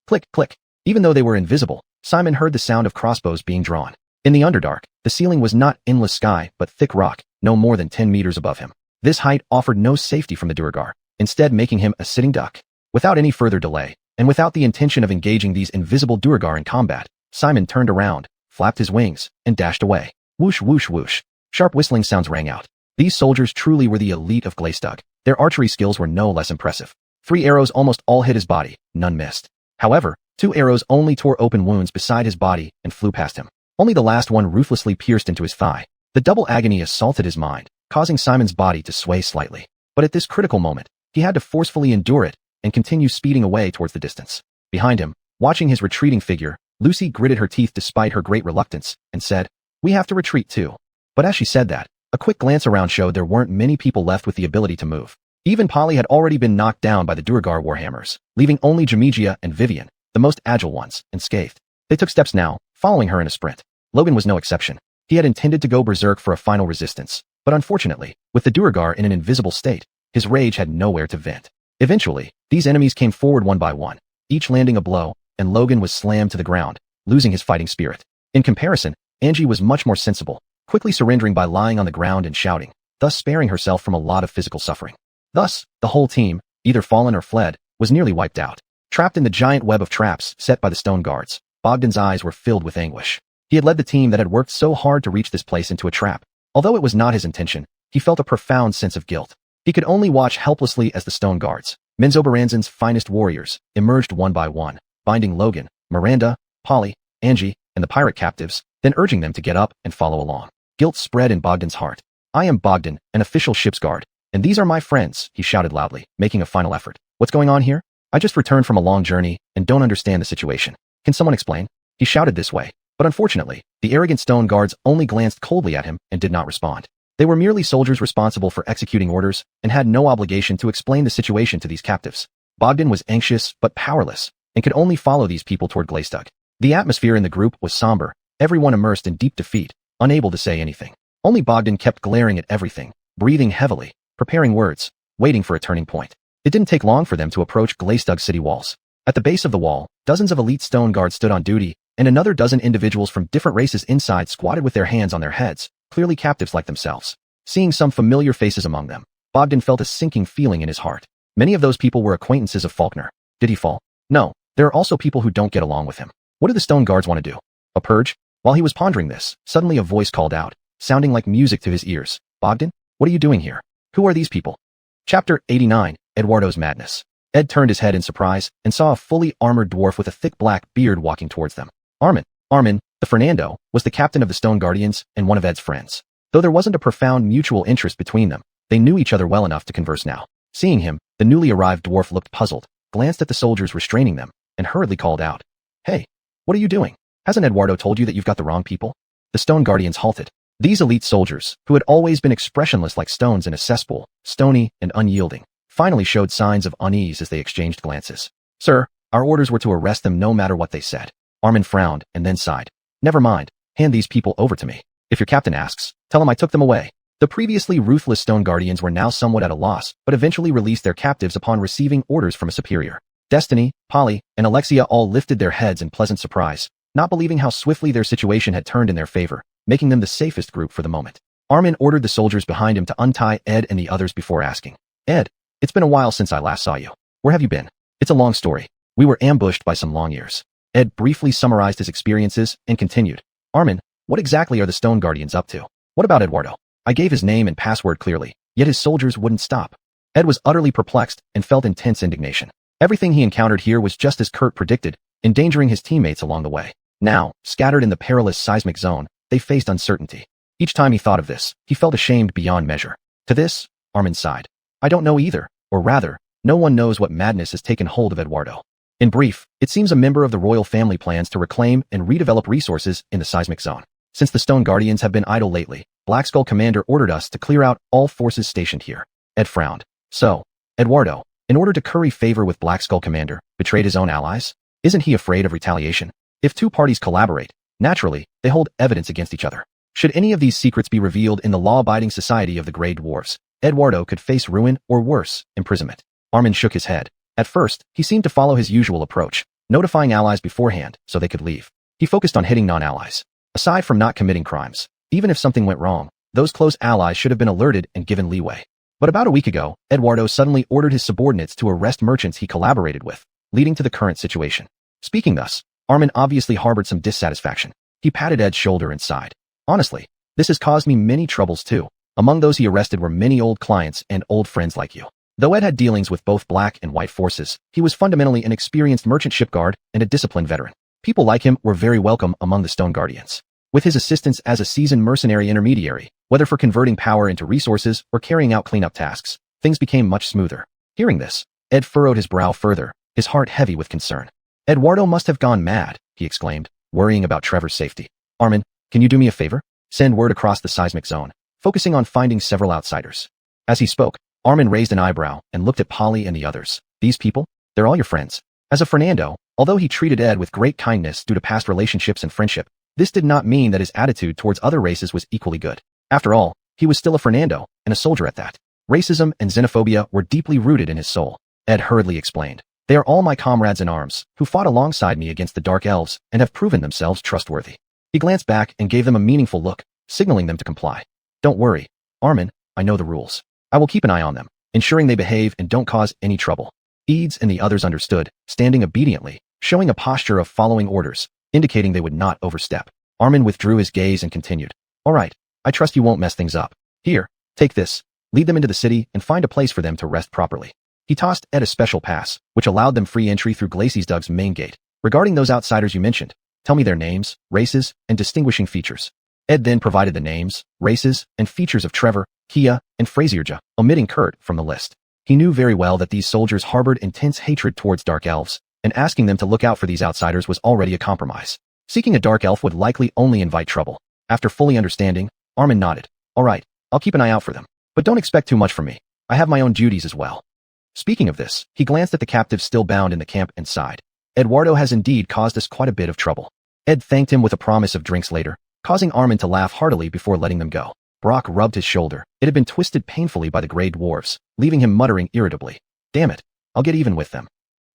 Click, click. Even though they were invisible, Simon heard the sound of crossbows being drawn. In the Underdark, the ceiling was not endless sky, but thick rock, no more than 10 meters above him. This height offered no safety from the Duergar, instead making him a sitting duck. Without any further delay, and without the intention of engaging these invisible Duergar in combat, Simon turned around, flapped his wings, and dashed away. Whoosh, whoosh, whoosh. Sharp whistling sounds rang out. These soldiers truly were the elite of Glastug. Their archery skills were no less impressive. 3 arrows almost all hit his body, none missed. However, 2 arrows only tore open wounds beside his body and flew past him. Only the last one ruthlessly pierced into his thigh. The double agony assaulted his mind, causing Simon's body to sway slightly. But at this critical moment, he had to forcefully endure it and continue speeding away towards the distance. Behind him, watching his retreating figure, Lucy gritted her teeth despite her great reluctance and said, "We have to retreat too." But as she said that, a quick glance around showed there weren't many people left with the ability to move. Even Polly had already been knocked down by the Duergar warhammers, leaving only Jamegia and Vivian, the most agile ones, unscathed. They took steps now, following her in a sprint. Logan was no exception. He had intended to go berserk for a final resistance, but unfortunately, with the Duergar in an invisible state, his rage had nowhere to vent. Eventually, these enemies came forward one by one, each landing a blow, and Logan was slammed to the ground, losing his fighting spirit. In comparison, Angie was much more sensible, quickly surrendering by lying on the ground and shouting, thus sparing herself from a lot of physical suffering. Thus, the whole team, either fallen or fled, was nearly wiped out. Trapped in the giant web of traps set by the stone guards, Bogdan's eyes were filled with anguish. He had led the team that had worked so hard to reach this place into a trap. Although it was not his intention, he felt a profound sense of guilt. He could only watch helplessly as the stone guards, Menzoberranzan's finest warriors, emerged one by one, binding Logan, Miranda, Polly, Angie, and the pirate captives, then urging them to get up and follow along. Guilt spread in Bogdan's heart. "I am Bogdan, an official ship's guard, and these are my friends," he shouted loudly, making a final effort. "What's going on here? I just returned from a long journey and don't understand the situation. Can someone explain?" He shouted this way, but unfortunately, the arrogant stone guards only glanced coldly at him and did not respond. They were merely soldiers responsible for executing orders and had no obligation to explain the situation to these captives. Bogdan was anxious but powerless and could only follow these people toward Glastug. The atmosphere in the group was somber, everyone immersed in deep defeat, unable to say anything. Only Bogdan kept glaring at everything, breathing heavily, preparing words, waiting for a turning point. It didn't take long for them to approach Glastug city walls. At the base of the wall, dozens of elite stone guards stood on duty, and another dozen individuals from different races inside squatted with their hands on their heads, clearly captives like themselves. Seeing some familiar faces among them, Bogdan felt a sinking feeling in his heart. Many of those people were acquaintances of Faulkner. Did he fall? No, there are also people who don't get along with him. What do the stone guards want to do? A purge? While he was pondering this, suddenly a voice called out, sounding like music to his ears. "Bogdan, what are you doing here? Who are these people?" Chapter 89, Eduardo's Madness. Ed turned his head in surprise and saw a fully armored dwarf with a thick black beard walking towards them. Armin, the Fernando, was the captain of the Stone Guardians and one of Ed's friends. Though there wasn't a profound mutual interest between them, they knew each other well enough to converse now. Seeing him, the newly arrived dwarf looked puzzled, glanced at the soldiers restraining them, and hurriedly called out, "Hey, what are you doing? Hasn't Eduardo told you that you've got the wrong people?" The Stone Guardians halted. These elite soldiers, who had always been expressionless like stones in a cesspool, stony and unyielding, finally showed signs of unease as they exchanged glances. "Sir, our orders were to arrest them no matter what they said." Armin frowned and then sighed. "Never mind, hand these people over to me. If your captain asks, tell him I took them away." The previously ruthless Stone Guardians were now somewhat at a loss, but eventually released their captives upon receiving orders from a superior. Destiny, Polly, and Alexia all lifted their heads in pleasant surprise, not believing how swiftly their situation had turned in their favor, making them the safest group for the moment. Armin ordered the soldiers behind him to untie Ed and the others before asking, "Ed, it's been a while since I last saw you. Where have you been?" "It's a long story. We were ambushed by some long ears." Ed briefly summarized his experiences and continued, "Armin, what exactly are the Stone Guardians up to? What about Eduardo?" I gave his name and password clearly, yet his soldiers wouldn't stop. Ed was utterly perplexed and felt intense indignation. Everything he encountered here was just as Kurt predicted, endangering his teammates along the way. Now, scattered in the perilous seismic zone, they faced uncertainty. Each time he thought of this, he felt ashamed beyond measure. To this, Armin sighed. I don't know either, or rather, no one knows what madness has taken hold of Eduardo. In brief, it seems a member of the royal family plans to reclaim and redevelop resources in the seismic zone. Since the Stone Guardians have been idle lately, Black Skull Commander ordered us to clear out all forces stationed here. Ed frowned. So, Eduardo, in order to curry favor with Black Skull Commander, betrayed his own allies? Isn't he afraid of retaliation? If two parties collaborate, naturally, they hold evidence against each other. Should any of these secrets be revealed in the law-abiding society of the Grey Dwarfs, Eduardo could face ruin or worse, imprisonment. Armin shook his head. At first, he seemed to follow his usual approach, notifying allies beforehand so they could leave. He focused on hitting non-allies. Aside from not committing crimes, even if something went wrong, those close allies should have been alerted and given leeway. But about a week ago, Eduardo suddenly ordered his subordinates to arrest merchants he collaborated with, leading to the current situation. Speaking thus, Armin obviously harbored some dissatisfaction. He patted Ed's shoulder and sighed. Honestly, this has caused me many troubles too. Among those he arrested were many old clients and old friends like you. Though Ed had dealings with both black and white forces, he was fundamentally an experienced merchant shipguard and a disciplined veteran. People like him were very welcome among the Stone Guardians. With his assistance as a seasoned mercenary intermediary, whether for converting power into resources or carrying out cleanup tasks, things became much smoother. Hearing this, Ed furrowed his brow further, his heart heavy with concern. Eduardo must have gone mad, he exclaimed, worrying about Trevor's safety. Armin, can you do me a favor? Send word across the seismic zone, focusing on finding several outsiders. As he spoke, Armin raised an eyebrow and looked at Polly and the others. These people? They're all your friends. As a Fernando, although he treated Ed with great kindness due to past relationships and friendship, this did not mean that his attitude towards other races was equally good. After all, he was still a Fernando, and a soldier at that. Racism and xenophobia were deeply rooted in his soul. Ed hurriedly explained. They are all my comrades in arms, who fought alongside me against the Dark Elves and have proven themselves trustworthy. He glanced back and gave them a meaningful look, signaling them to comply. Don't worry, Armin, I know the rules. I will keep an eye on them, ensuring they behave and don't cause any trouble. Eads and the others understood, standing obediently, showing a posture of following orders, indicating they would not overstep. Armin withdrew his gaze and continued. All right, I trust you won't mess things up. Here, take this. Lead them into the city and find a place for them to rest properly. He tossed Ed a special pass, which allowed them free entry through Glaciesdug's main gate. Regarding those outsiders you mentioned, tell me their names, races, and distinguishing features. Ed then provided the names, races, and features of Trevor, Kia, and Frazierja, omitting Kurt from the list. He knew very well that these soldiers harbored intense hatred towards Dark Elves, and asking them to look out for these outsiders was already a compromise. Seeking a Dark Elf would likely only invite trouble. After fully understanding, Armin nodded. All right, I'll keep an eye out for them. But don't expect too much from me. I have my own duties as well. Speaking of this, he glanced at the captives still bound in the camp and sighed. Eduardo has indeed caused us quite a bit of trouble. Ed thanked him with a promise of drinks later, causing Armin to laugh heartily before letting them go. Brock rubbed his shoulder. It had been twisted painfully by the Grey Dwarves, leaving him muttering irritably. Damn it, I'll get even with them.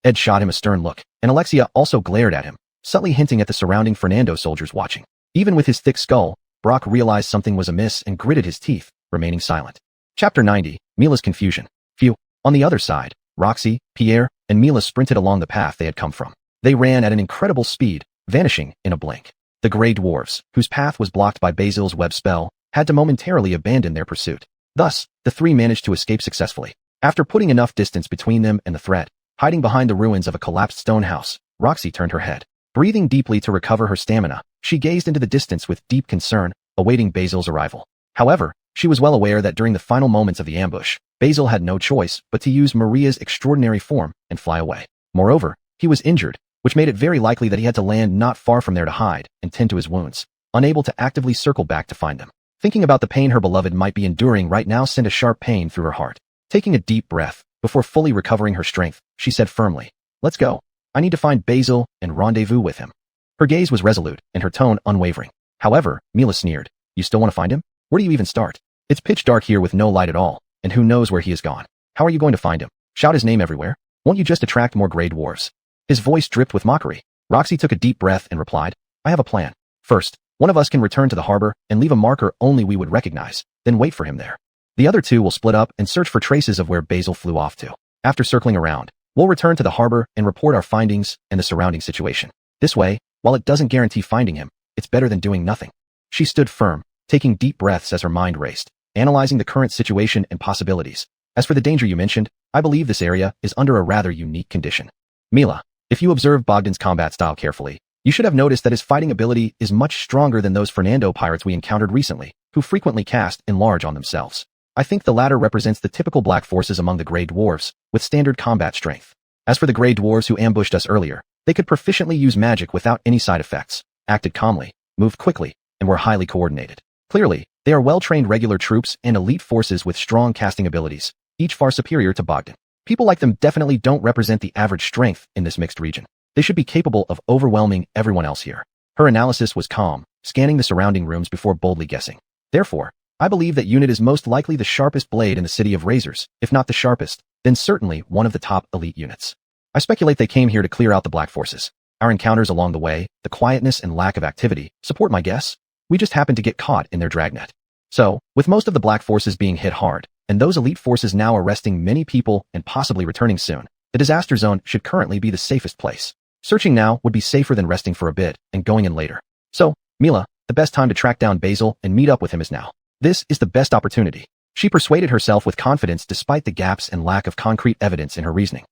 Ed shot him a stern look, and Alexia also glared at him, subtly hinting at the surrounding Fernando soldiers watching. Even with his thick skull, Brock realized something was amiss and gritted his teeth, remaining silent. Chapter 90, Mila's Confusion. Phew. On the other side, Roxy, Pierre, and Mila sprinted along the path they had come from. They ran at an incredible speed, vanishing in a blink. The Grey Dwarves, whose path was blocked by Basil's web spell, had to momentarily abandon their pursuit. Thus, the three managed to escape successfully. After putting enough distance between them and the threat, hiding behind the ruins of a collapsed stone house, Roxy turned her head. Breathing deeply to recover her stamina, she gazed into the distance with deep concern, awaiting Basil's arrival. However, she was well aware that during the final moments of the ambush, Basil had no choice but to use Maria's extraordinary form and fly away. Moreover, he was injured, which made it very likely that he had to land not far from there to hide and tend to his wounds, unable to actively circle back to find them. Thinking about the pain her beloved might be enduring right now sent a sharp pain through her heart. Taking a deep breath, before fully recovering her strength, she said firmly, "Let's go. I need to find Basil and rendezvous with him." Her gaze was resolute and her tone unwavering. However, Mila sneered. "You still want to find him? Where do you even start? It's pitch dark here with no light at all, and who knows where he has gone. How are you going to find him? Shout his name everywhere? Won't you just attract more Grey Dwarves?" His voice dripped with mockery. Roxy took a deep breath and replied, "I have a plan. First, one of us can return to the harbor and leave a marker only we would recognize, then wait for him there. The other two will split up and search for traces of where Basil flew off to. After circling around, we'll return to the harbor and report our findings and the surrounding situation. This way, while it doesn't guarantee finding him, it's better than doing nothing." She stood firm, taking deep breaths as her mind raced. analyzing the current situation and possibilities. As for the danger you mentioned, I believe this area is under a rather unique condition. Mila, if you observe Bogdan's combat style carefully, you should have noticed that his fighting ability is much stronger than those Fernando pirates we encountered recently, who frequently cast enlarge on themselves. I think the latter represents the typical black forces among the Grey Dwarves, with standard combat strength. As for the Grey Dwarves who ambushed us earlier, they could proficiently use magic without any side effects, acted calmly, moved quickly, and were highly coordinated. Clearly, they are well-trained regular troops and elite forces with strong casting abilities, each far superior to Bogdan. People like them definitely don't represent the average strength in this mixed region. They should be capable of overwhelming everyone else here. Her analysis was calm, scanning the surrounding rooms before boldly guessing. Therefore, I believe that unit is most likely the sharpest blade in the City of Razors, if not the sharpest, then certainly one of the top elite units. I speculate they came here to clear out the black forces. Our encounters along the way, the quietness and lack of activity, support my guess. We just happened to get caught in their dragnet. So, with most of the black forces being hit hard, and those elite forces now arresting many people and possibly returning soon, the disaster zone should currently be the safest place. Searching now would be safer than resting for a bit and going in later. So, Mila, the best time to track down Basil and meet up with him is now. This is the best opportunity. She persuaded herself with confidence despite the gaps and lack of concrete evidence in her reasoning.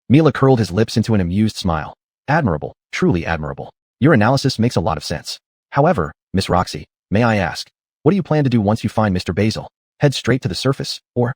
Mila curled his lips into an amused smile. Admirable, truly admirable. Your analysis makes a lot of sense. However, Miss Roxy, may I ask, what do you plan to do once you find Mr. Basil? Head straight to the surface, or?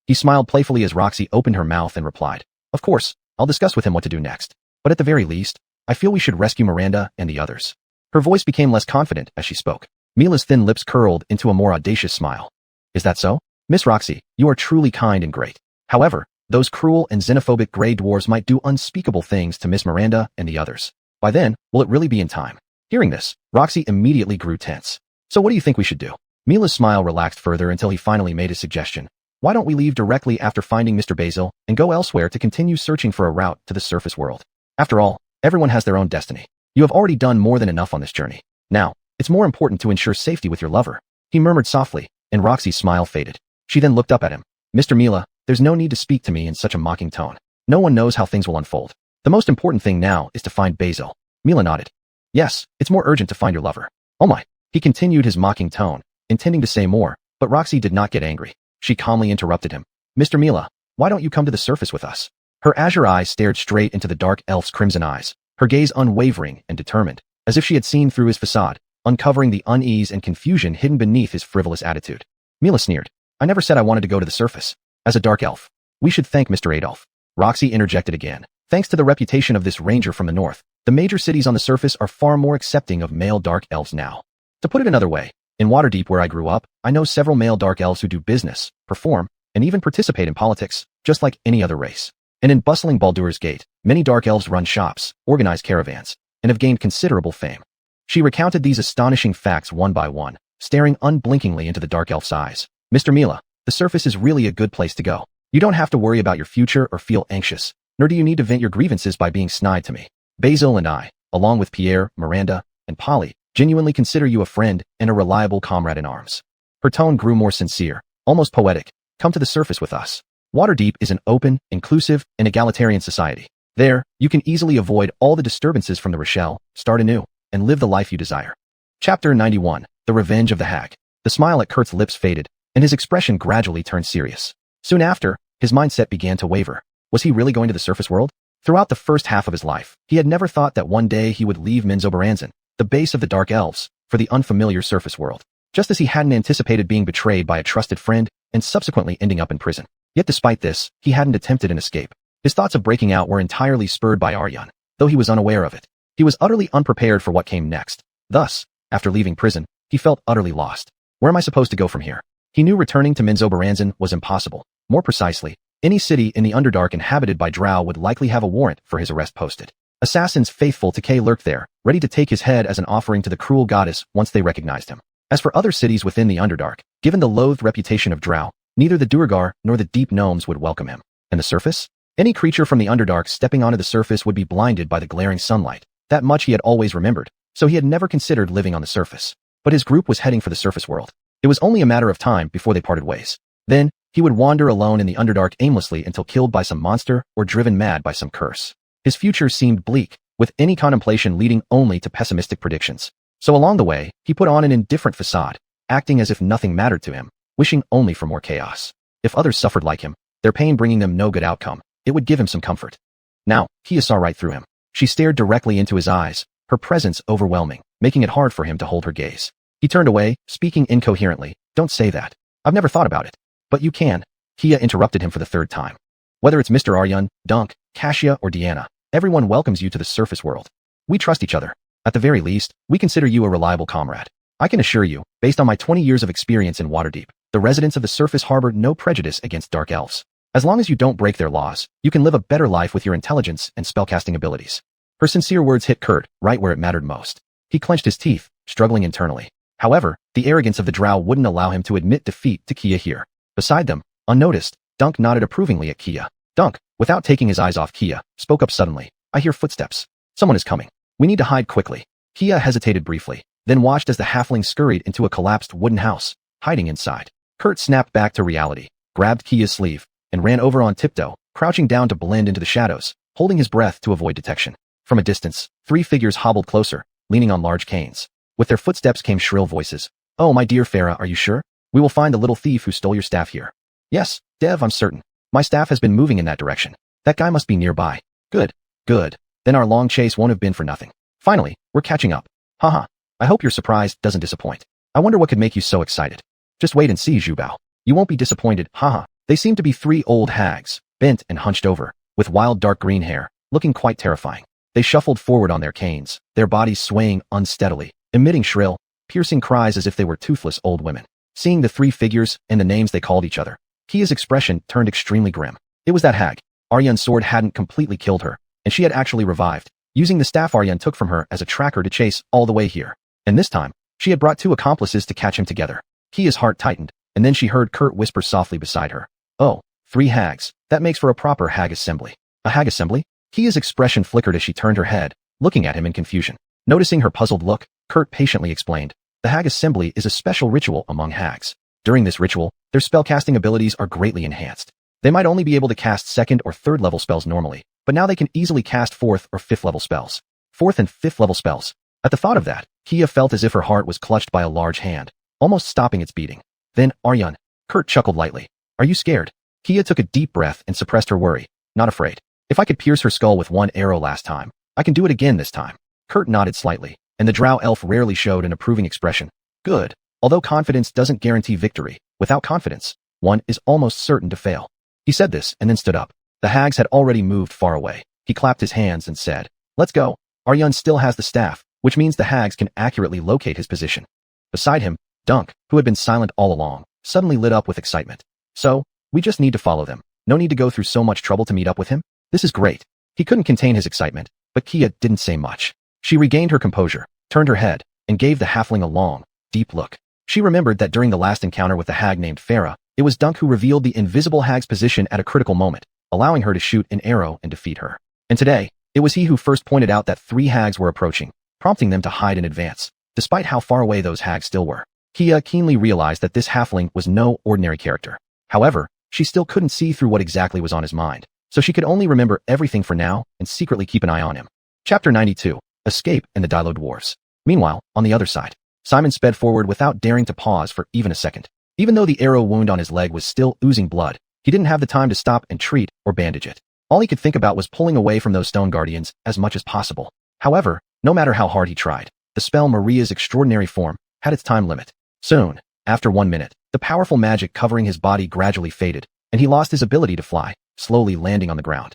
He smiled playfully as Roxy opened her mouth and replied, of course, I'll discuss with him what to do next. But at the very least, I feel we should rescue Miranda and the others. Her voice became less confident as she spoke. Mila's thin lips curled into a more audacious smile. Is that so? Miss Roxy, you are truly kind and great. However, those cruel and xenophobic Grey Dwarves might do unspeakable things to Miss Miranda and the others. By then, will it really be in time? Hearing this, Roxy immediately grew tense. So what do you think we should do? Mila's smile relaxed further until he finally made his suggestion. Why don't we leave directly after finding Mr. Basil and go elsewhere to continue searching for a route to the surface world? After all, everyone has their own destiny. You have already done more than enough on this journey. Now, it's more important to ensure safety with your lover. He murmured softly, and Roxy's smile faded. She then looked up at him. Mr. Mila, there's no need to speak to me in such a mocking tone. No one knows how things will unfold. The most important thing now is to find Basil. Mila nodded. Yes, it's more urgent to find your lover. Oh my. He continued his mocking tone, intending to say more, but Roxy did not get angry. She calmly interrupted him. Mr. Mila, why don't you come to the surface with us? Her azure eyes stared straight into the dark elf's crimson eyes, her gaze unwavering and determined, as if she had seen through his facade, uncovering the unease and confusion hidden beneath his frivolous attitude. Mila sneered. I never said I wanted to go to the surface. As a dark elf, we should thank Mr. Adolf. Roxy interjected again. Thanks to the reputation of this ranger from the north, the major cities on the surface are far more accepting of male dark elves now. To put it another way, in Waterdeep where I grew up, I know several male dark elves who do business, perform, and even participate in politics, just like any other race. And in bustling Baldur's Gate, many dark elves run shops, organize caravans, and have gained considerable fame. She recounted these astonishing facts one by one, staring unblinkingly into the dark elf's eyes. Mr. Mila, the surface is really a good place to go. You don't have to worry about your future or feel anxious, nor do you need to vent your grievances by being snide to me. Basil and I, along with Pierre, Miranda, and Polly, genuinely consider you a friend and a reliable comrade in arms. Her tone grew more sincere, almost poetic. Come to the surface with us. Waterdeep is an open, inclusive, and egalitarian society. There, you can easily avoid all the disturbances from the Rochelle, start anew, and live the life you desire. Chapter 91. The Revenge of the Hag. The smile at Kurt's lips faded, and his expression gradually turned serious. Soon after, his mindset began to waver. Was he really going to the surface world? Throughout the first half of his life, he had never thought that one day he would leave Menzoberranzan, the base of the Dark Elves, for the unfamiliar surface world. Just as he hadn't anticipated being betrayed by a trusted friend and subsequently ending up in prison. Yet despite this, he hadn't attempted an escape. His thoughts of breaking out were entirely spurred by Aryan, though he was unaware of it. He was utterly unprepared for what came next. Thus, after leaving prison, he felt utterly lost. Where am I supposed to go from here? He knew returning to Menzoberranzan was impossible. More precisely, any city in the Underdark inhabited by Drow would likely have a warrant for his arrest posted. Assassins faithful to Kay lurked there, ready to take his head as an offering to the cruel goddess once they recognized him. As for other cities within the Underdark, given the loathed reputation of Drow, neither the Duergar nor the Deep Gnomes would welcome him. And the surface? Any creature from the Underdark stepping onto the surface would be blinded by the glaring sunlight. That much he had always remembered, so he had never considered living on the surface. But his group was heading for the surface world. It was only a matter of time before they parted ways. Then, he would wander alone in the Underdark aimlessly until killed by some monster or driven mad by some curse. His future seemed bleak, with any contemplation leading only to pessimistic predictions. So along the way, he put on an indifferent facade, acting as if nothing mattered to him, wishing only for more chaos. If others suffered like him, their pain bringing them no good outcome, it would give him some comfort. Now, Kia saw right through him. She stared directly into his eyes, her presence overwhelming, making it hard for him to hold her gaze. He turned away, speaking incoherently. Don't say that. I've never thought about it. But you can. Kia interrupted him for the third time. Whether it's Mr. Aryan, Dunk, Kasia, or Deanna, everyone welcomes you to the surface world. We trust each other. At the very least, we consider you a reliable comrade. I can assure you, based on my 20 years of experience in Waterdeep, the residents of the surface harbor no prejudice against dark elves. As long as you don't break their laws, you can live a better life with your intelligence and spellcasting abilities. Her sincere words hit Kurt right where it mattered most. He clenched his teeth, struggling internally. However, the arrogance of the drow wouldn't allow him to admit defeat to Kia here. Beside them, unnoticed, Dunk nodded approvingly at Kia. Dunk, without taking his eyes off Kia, spoke up suddenly. I hear footsteps. Someone is coming. We need to hide quickly. Kia hesitated briefly, then watched as the halfling scurried into a collapsed wooden house, hiding inside. Kurt snapped back to reality, grabbed Kia's sleeve, and ran over on tiptoe, crouching down to blend into the shadows, holding his breath to avoid detection. From a distance, 3 figures hobbled closer, leaning on large canes. With their footsteps came shrill voices. Oh, my dear Farah, are you sure? We will find the little thief who stole your staff here. Yes, Dev, I'm certain. My staff has been moving in that direction. That guy must be nearby. Good. Good. Then our long chase won't have been for nothing. Finally, we're catching up. Haha. I hope your surprise doesn't disappoint. I wonder what could make you so excited. Just wait and see, Zhubao. You won't be disappointed, haha. They seemed to be 3 old hags, bent and hunched over, with wild dark green hair, looking quite terrifying. They shuffled forward on their canes, their bodies swaying unsteadily, emitting shrill, piercing cries as if they were toothless old women. Seeing the 3 figures and the names they called each other, Kia's expression turned extremely grim. It was that hag. Aryan's sword hadn't completely killed her, and she had actually revived, using the staff Aryan took from her as a tracker to chase all the way here. And this time, she had brought 2 accomplices to catch him together. Kia's heart tightened, and then she heard Kurt whisper softly beside her. Oh, 3 hags. That makes for a proper hag assembly. A hag assembly? Kia's expression flickered as she turned her head, looking at him in confusion. Noticing her puzzled look, Kurt patiently explained. The hag assembly is a special ritual among hags. During this ritual, their spellcasting abilities are greatly enhanced. They might only be able to cast 2nd or 3rd level spells normally, but now they can easily cast 4th or 5th level spells. 4th and 5th level spells. At the thought of that, Kia felt as if her heart was clutched by a large hand, almost stopping its beating. Then, Aryan. Kurt chuckled lightly. Are you scared? Kia took a deep breath and suppressed her worry. Not afraid. If I could pierce her skull with 1 arrow last time, I can do it again this time. Kurt nodded slightly, and the drow elf rarely showed an approving expression. Good. Although confidence doesn't guarantee victory, without confidence, one is almost certain to fail. He said this and then stood up. The hags had already moved far away. He clapped his hands and said, Let's go. Aryan still has the staff, which means the hags can accurately locate his position. Beside him, Dunk, who had been silent all along, suddenly lit up with excitement. So, we just need to follow them. No need to go through so much trouble to meet up with him? This is great. He couldn't contain his excitement, but Kia didn't say much. She regained her composure, turned her head, and gave the halfling a long, deep look. She remembered that during the last encounter with the hag named Farah, it was Dunk who revealed the invisible hag's position at a critical moment, allowing her to shoot an arrow and defeat her. And today, it was he who first pointed out that 3 hags were approaching, prompting them to hide in advance, despite how far away those hags still were. Kia keenly realized that this halfling was no ordinary character. However, she still couldn't see through what exactly was on his mind, so she could only remember everything for now and secretly keep an eye on him. Chapter 92. Escape and the Dilo Dwarves. Meanwhile, on the other side, Simon sped forward without daring to pause for even a second. Even though the arrow wound on his leg was still oozing blood, he didn't have the time to stop and treat or bandage it. All he could think about was pulling away from those stone guardians as much as possible. However, no matter how hard he tried, the spell Maria's extraordinary form had its time limit. Soon, after 1 minute, the powerful magic covering his body gradually faded, and he lost his ability to fly, slowly landing on the ground.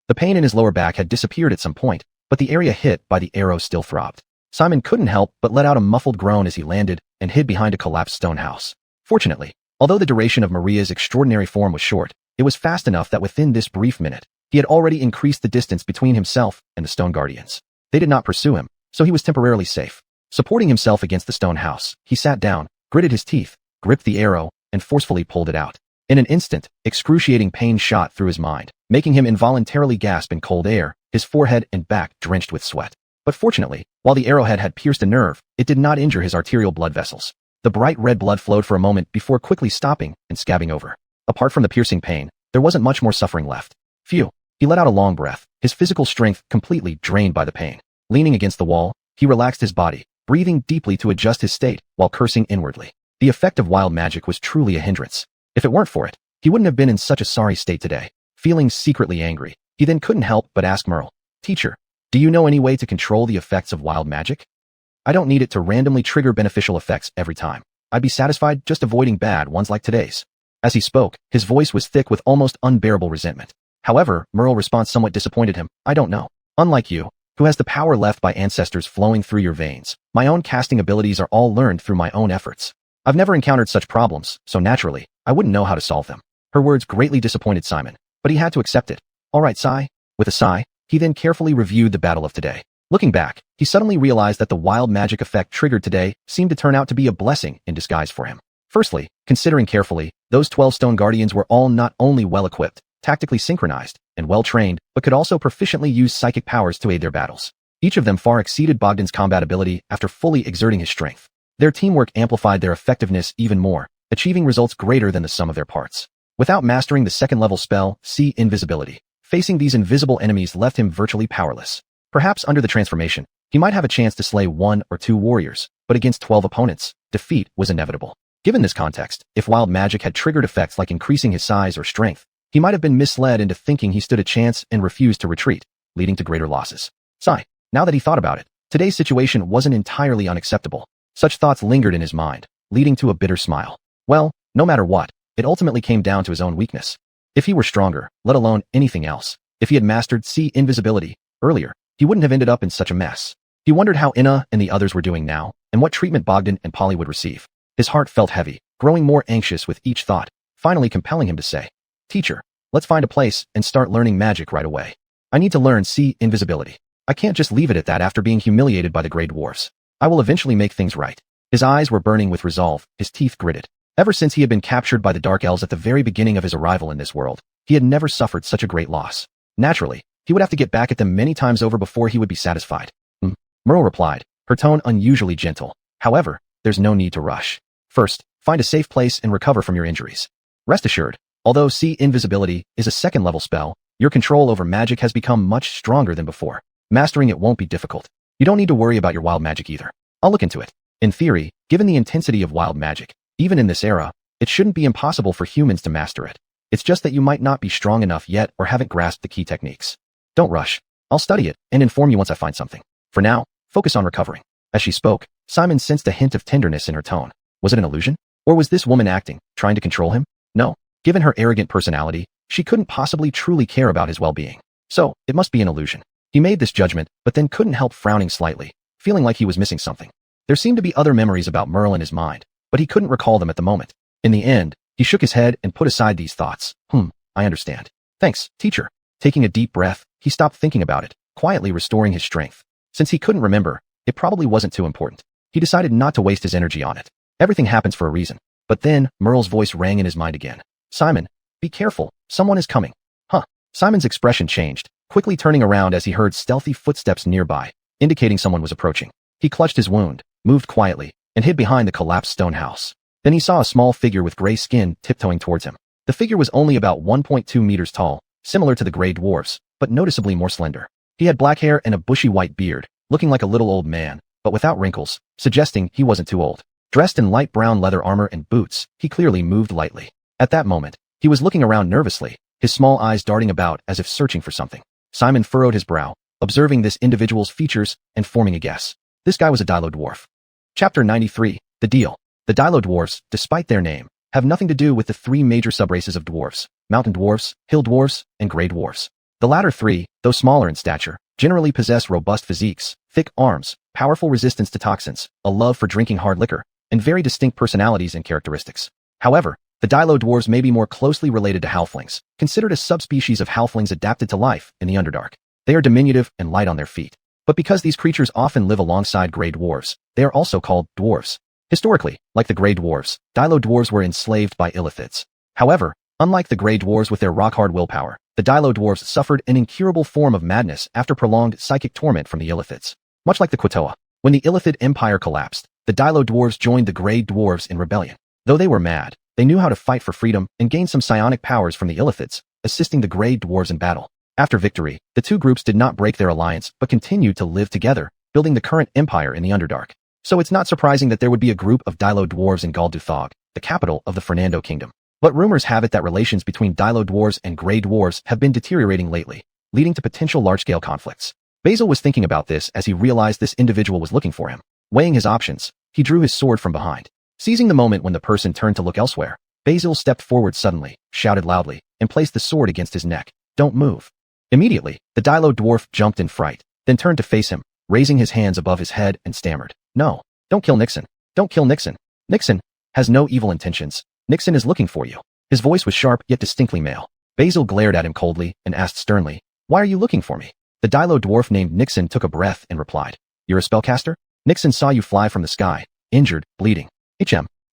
The pain in his lower back had disappeared at some point, but the area hit by the arrow still throbbed. Simon couldn't help but let out a muffled groan as he landed and hid behind a collapsed stone house. Fortunately, although the duration of Maria's extraordinary form was short, it was fast enough that within this brief minute, he had already increased the distance between himself and the stone guardians. They did not pursue him, so he was temporarily safe. Supporting himself against the stone house, he sat down, gritted his teeth, gripped the arrow, and forcefully pulled it out. In an instant, excruciating pain shot through his mind, making him involuntarily gasp in cold air, his forehead and back drenched with sweat. But fortunately, while the arrowhead had pierced a nerve, it did not injure his arterial blood vessels. The bright red blood flowed for a moment before quickly stopping and scabbing over. Apart from the piercing pain, there wasn't much more suffering left. Phew. He let out a long breath, his physical strength completely drained by the pain. Leaning against the wall, he relaxed his body, breathing deeply to adjust his state while cursing inwardly. The effect of wild magic was truly a hindrance. If it weren't for it, he wouldn't have been in such a sorry state today. Feeling secretly angry, he then couldn't help but ask Merle, "Teacher, do you know any way to control the effects of wild magic? I don't need it to randomly trigger beneficial effects every time. I'd be satisfied just avoiding bad ones like today's." As he spoke, his voice was thick with almost unbearable resentment. However, Merle's response somewhat disappointed him. "I don't know. Unlike you, who has the power left by ancestors flowing through your veins, my own casting abilities are all learned through my own efforts. I've never encountered such problems, so naturally, I wouldn't know how to solve them." Her words greatly disappointed Simon, but he had to accept it. "All right, Sai." With a sigh, he then carefully reviewed the battle of today. Looking back, he suddenly realized that the wild magic effect triggered today seemed to turn out to be a blessing in disguise for him. Firstly, considering carefully, those 12 stone guardians were all not only well-equipped, tactically synchronized, and well-trained, but could also proficiently use psychic powers to aid their battles. Each of them far exceeded Bogdan's combat ability after fully exerting his strength. Their teamwork amplified their effectiveness even more, achieving results greater than the sum of their parts. Without mastering the second-level spell, See Invisibility, facing these invisible enemies left him virtually powerless. Perhaps under the transformation, he might have a chance to slay 1 or 2 warriors, but against 12 opponents, defeat was inevitable. Given this context, if wild magic had triggered effects like increasing his size or strength, he might have been misled into thinking he stood a chance and refused to retreat, leading to greater losses. Sigh. Now that he thought about it, today's situation wasn't entirely unacceptable. Such thoughts lingered in his mind, leading to a bitter smile. Well, no matter what, it ultimately came down to his own weakness. If he were stronger, let alone anything else, if he had mastered See Invisibility earlier, he wouldn't have ended up in such a mess. He wondered how Inna and the others were doing now, and what treatment Bogdan and Polly would receive. His heart felt heavy, growing more anxious with each thought, finally compelling him to say, "Teacher, let's find a place and start learning magic right away. I need to learn See Invisibility. I can't just leave it at that after being humiliated by the Grey Dwarfs. I will eventually make things right." His eyes were burning with resolve, his teeth gritted. Ever since he had been captured by the Dark Elves at the very beginning of his arrival in this world, he had never suffered such a great loss. Naturally, he would have to get back at them many times over before he would be satisfied. Merle replied, her tone unusually gentle. "However, there's no need to rush. First, find a safe place and recover from your injuries. Rest assured, although See Invisibility is a second-level spell, your control over magic has become much stronger than before. Mastering it won't be difficult. You don't need to worry about your wild magic either. I'll look into it. In theory, given the intensity of wild magic, even in this era, it shouldn't be impossible for humans to master it. It's just that you might not be strong enough yet or haven't grasped the key techniques. Don't rush. I'll study it and inform you once I find something. For now, focus on recovering." As she spoke, Simon sensed a hint of tenderness in her tone. Was it an illusion? Or was this woman acting, trying to control him? No. Given her arrogant personality, she couldn't possibly truly care about his well-being. So, it must be an illusion. He made this judgment, but then couldn't help frowning slightly, feeling like he was missing something. There seemed to be other memories about Merle in his mind, but he couldn't recall them at the moment. In the end, he shook his head and put aside these thoughts. I understand. Thanks, teacher." Taking a deep breath, he stopped thinking about it, quietly restoring his strength. Since he couldn't remember, it probably wasn't too important. He decided not to waste his energy on it. Everything happens for a reason. But then, Merle's voice rang in his mind again. "Simon, be careful, someone is coming." Simon's expression changed, quickly turning around as he heard stealthy footsteps nearby, indicating someone was approaching. He clutched his wound, moved quietly, and hid behind the collapsed stone house. Then he saw a small figure with gray skin tiptoeing towards him. The figure was only about 1.2 meters tall, similar to the Grey Dwarfs, but noticeably more slender. He had black hair and a bushy white beard, looking like a little old man, but without wrinkles, suggesting he wasn't too old. Dressed in light brown leather armor and boots, he clearly moved lightly. At that moment, he was looking around nervously, his small eyes darting about as if searching for something. Simon furrowed his brow, observing this individual's features and forming a guess. This guy was a Dilo Dwarf. Chapter 93, The Deal. The Dilo Dwarfs, despite their name, have nothing to do with the 3 major subraces of dwarfs: mountain dwarfs, hill dwarfs, and grey dwarfs. The latter 3, though smaller in stature, generally possess robust physiques, thick arms, powerful resistance to toxins, a love for drinking hard liquor, and very distinct personalities and characteristics. However, the Dilo dwarves may be more closely related to halflings, considered a subspecies of halflings adapted to life in the Underdark. They are diminutive and light on their feet. But because these creatures often live alongside grey dwarves, they are also called dwarves. Historically, like the grey dwarves, Dilo dwarves were enslaved by illithids. However, unlike the grey dwarves with their rock-hard willpower, the Dilo dwarves suffered an incurable form of madness after prolonged psychic torment from the illithids. Much like the Quatoa, when the Illithid Empire collapsed, the Dilo dwarves joined the grey dwarves in rebellion. Though they were mad, they knew how to fight for freedom and gained some psionic powers from the illithids, assisting the grey dwarves in battle. After victory, the two groups did not break their alliance but continued to live together, building the current empire in the Underdark. So it's not surprising that there would be a group of Dilo dwarves in Galduthog, the capital of the Fernando Kingdom. But rumors have it that relations between Dilo dwarves and Grey dwarves have been deteriorating lately, leading to potential large-scale conflicts. Basil was thinking about this as he realized this individual was looking for him. Weighing his options, he drew his sword from behind. Seizing the moment when the person turned to look elsewhere, Basil stepped forward suddenly, shouted loudly, and placed the sword against his neck. "Don't move." Immediately, the Dilo dwarf jumped in fright, then turned to face him, raising his hands above his head and stammered. "No, don't kill Nixon. Don't kill Nixon. Nixon has no evil intentions. Nixon is looking for you." His voice was sharp yet distinctly male. Basil glared at him coldly and asked sternly, "Why are you looking for me?" The Dilo dwarf named Nixon took a breath and replied, "You're a spellcaster? Nixon saw you fly from the sky, injured, bleeding."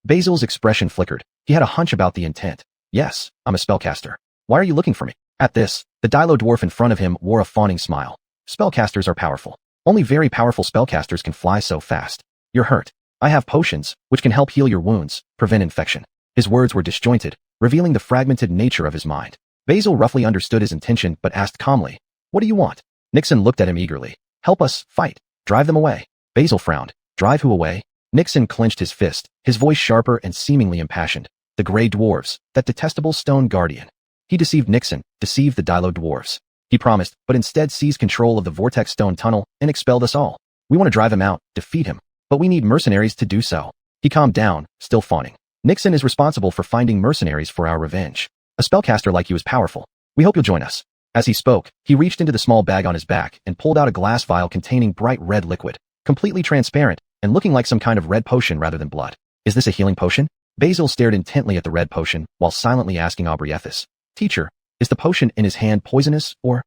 Basil's expression flickered. He had a hunch about the intent. "Yes, I'm a spellcaster. Why are you looking for me?" At this, the Dilo dwarf in front of him wore a fawning smile. "Spellcasters are powerful. Only very powerful spellcasters can fly so fast. You're hurt. I have potions, which can help heal your wounds, prevent infection." His words were disjointed, revealing the fragmented nature of his mind. Basil roughly understood his intention but asked calmly, "What do you want?" Nixon looked at him eagerly. "Help us, fight. Drive them away." Basil frowned. "Drive who away?" Nixon clenched his fist, his voice sharper and seemingly impassioned. "The Grey dwarves, that detestable stone guardian." He deceived Nixon, deceived the Dilo dwarves. He promised, but instead seized control of the Vortex Stone Tunnel and expelled us all. "We want to drive him out, defeat him, but we need mercenaries to do so." He calmed down, still fawning. "Nixon is responsible for finding mercenaries for our revenge. A spellcaster like you is powerful. We hope you'll join us." As he spoke, he reached into the small bag on his back and pulled out a glass vial containing bright red liquid, completely transparent and looking like some kind of red potion rather than blood. "Is this a healing potion?" Basil stared intently at the red potion while silently asking Aubriethus, "Teacher, is the potion in his hand poisonous or?"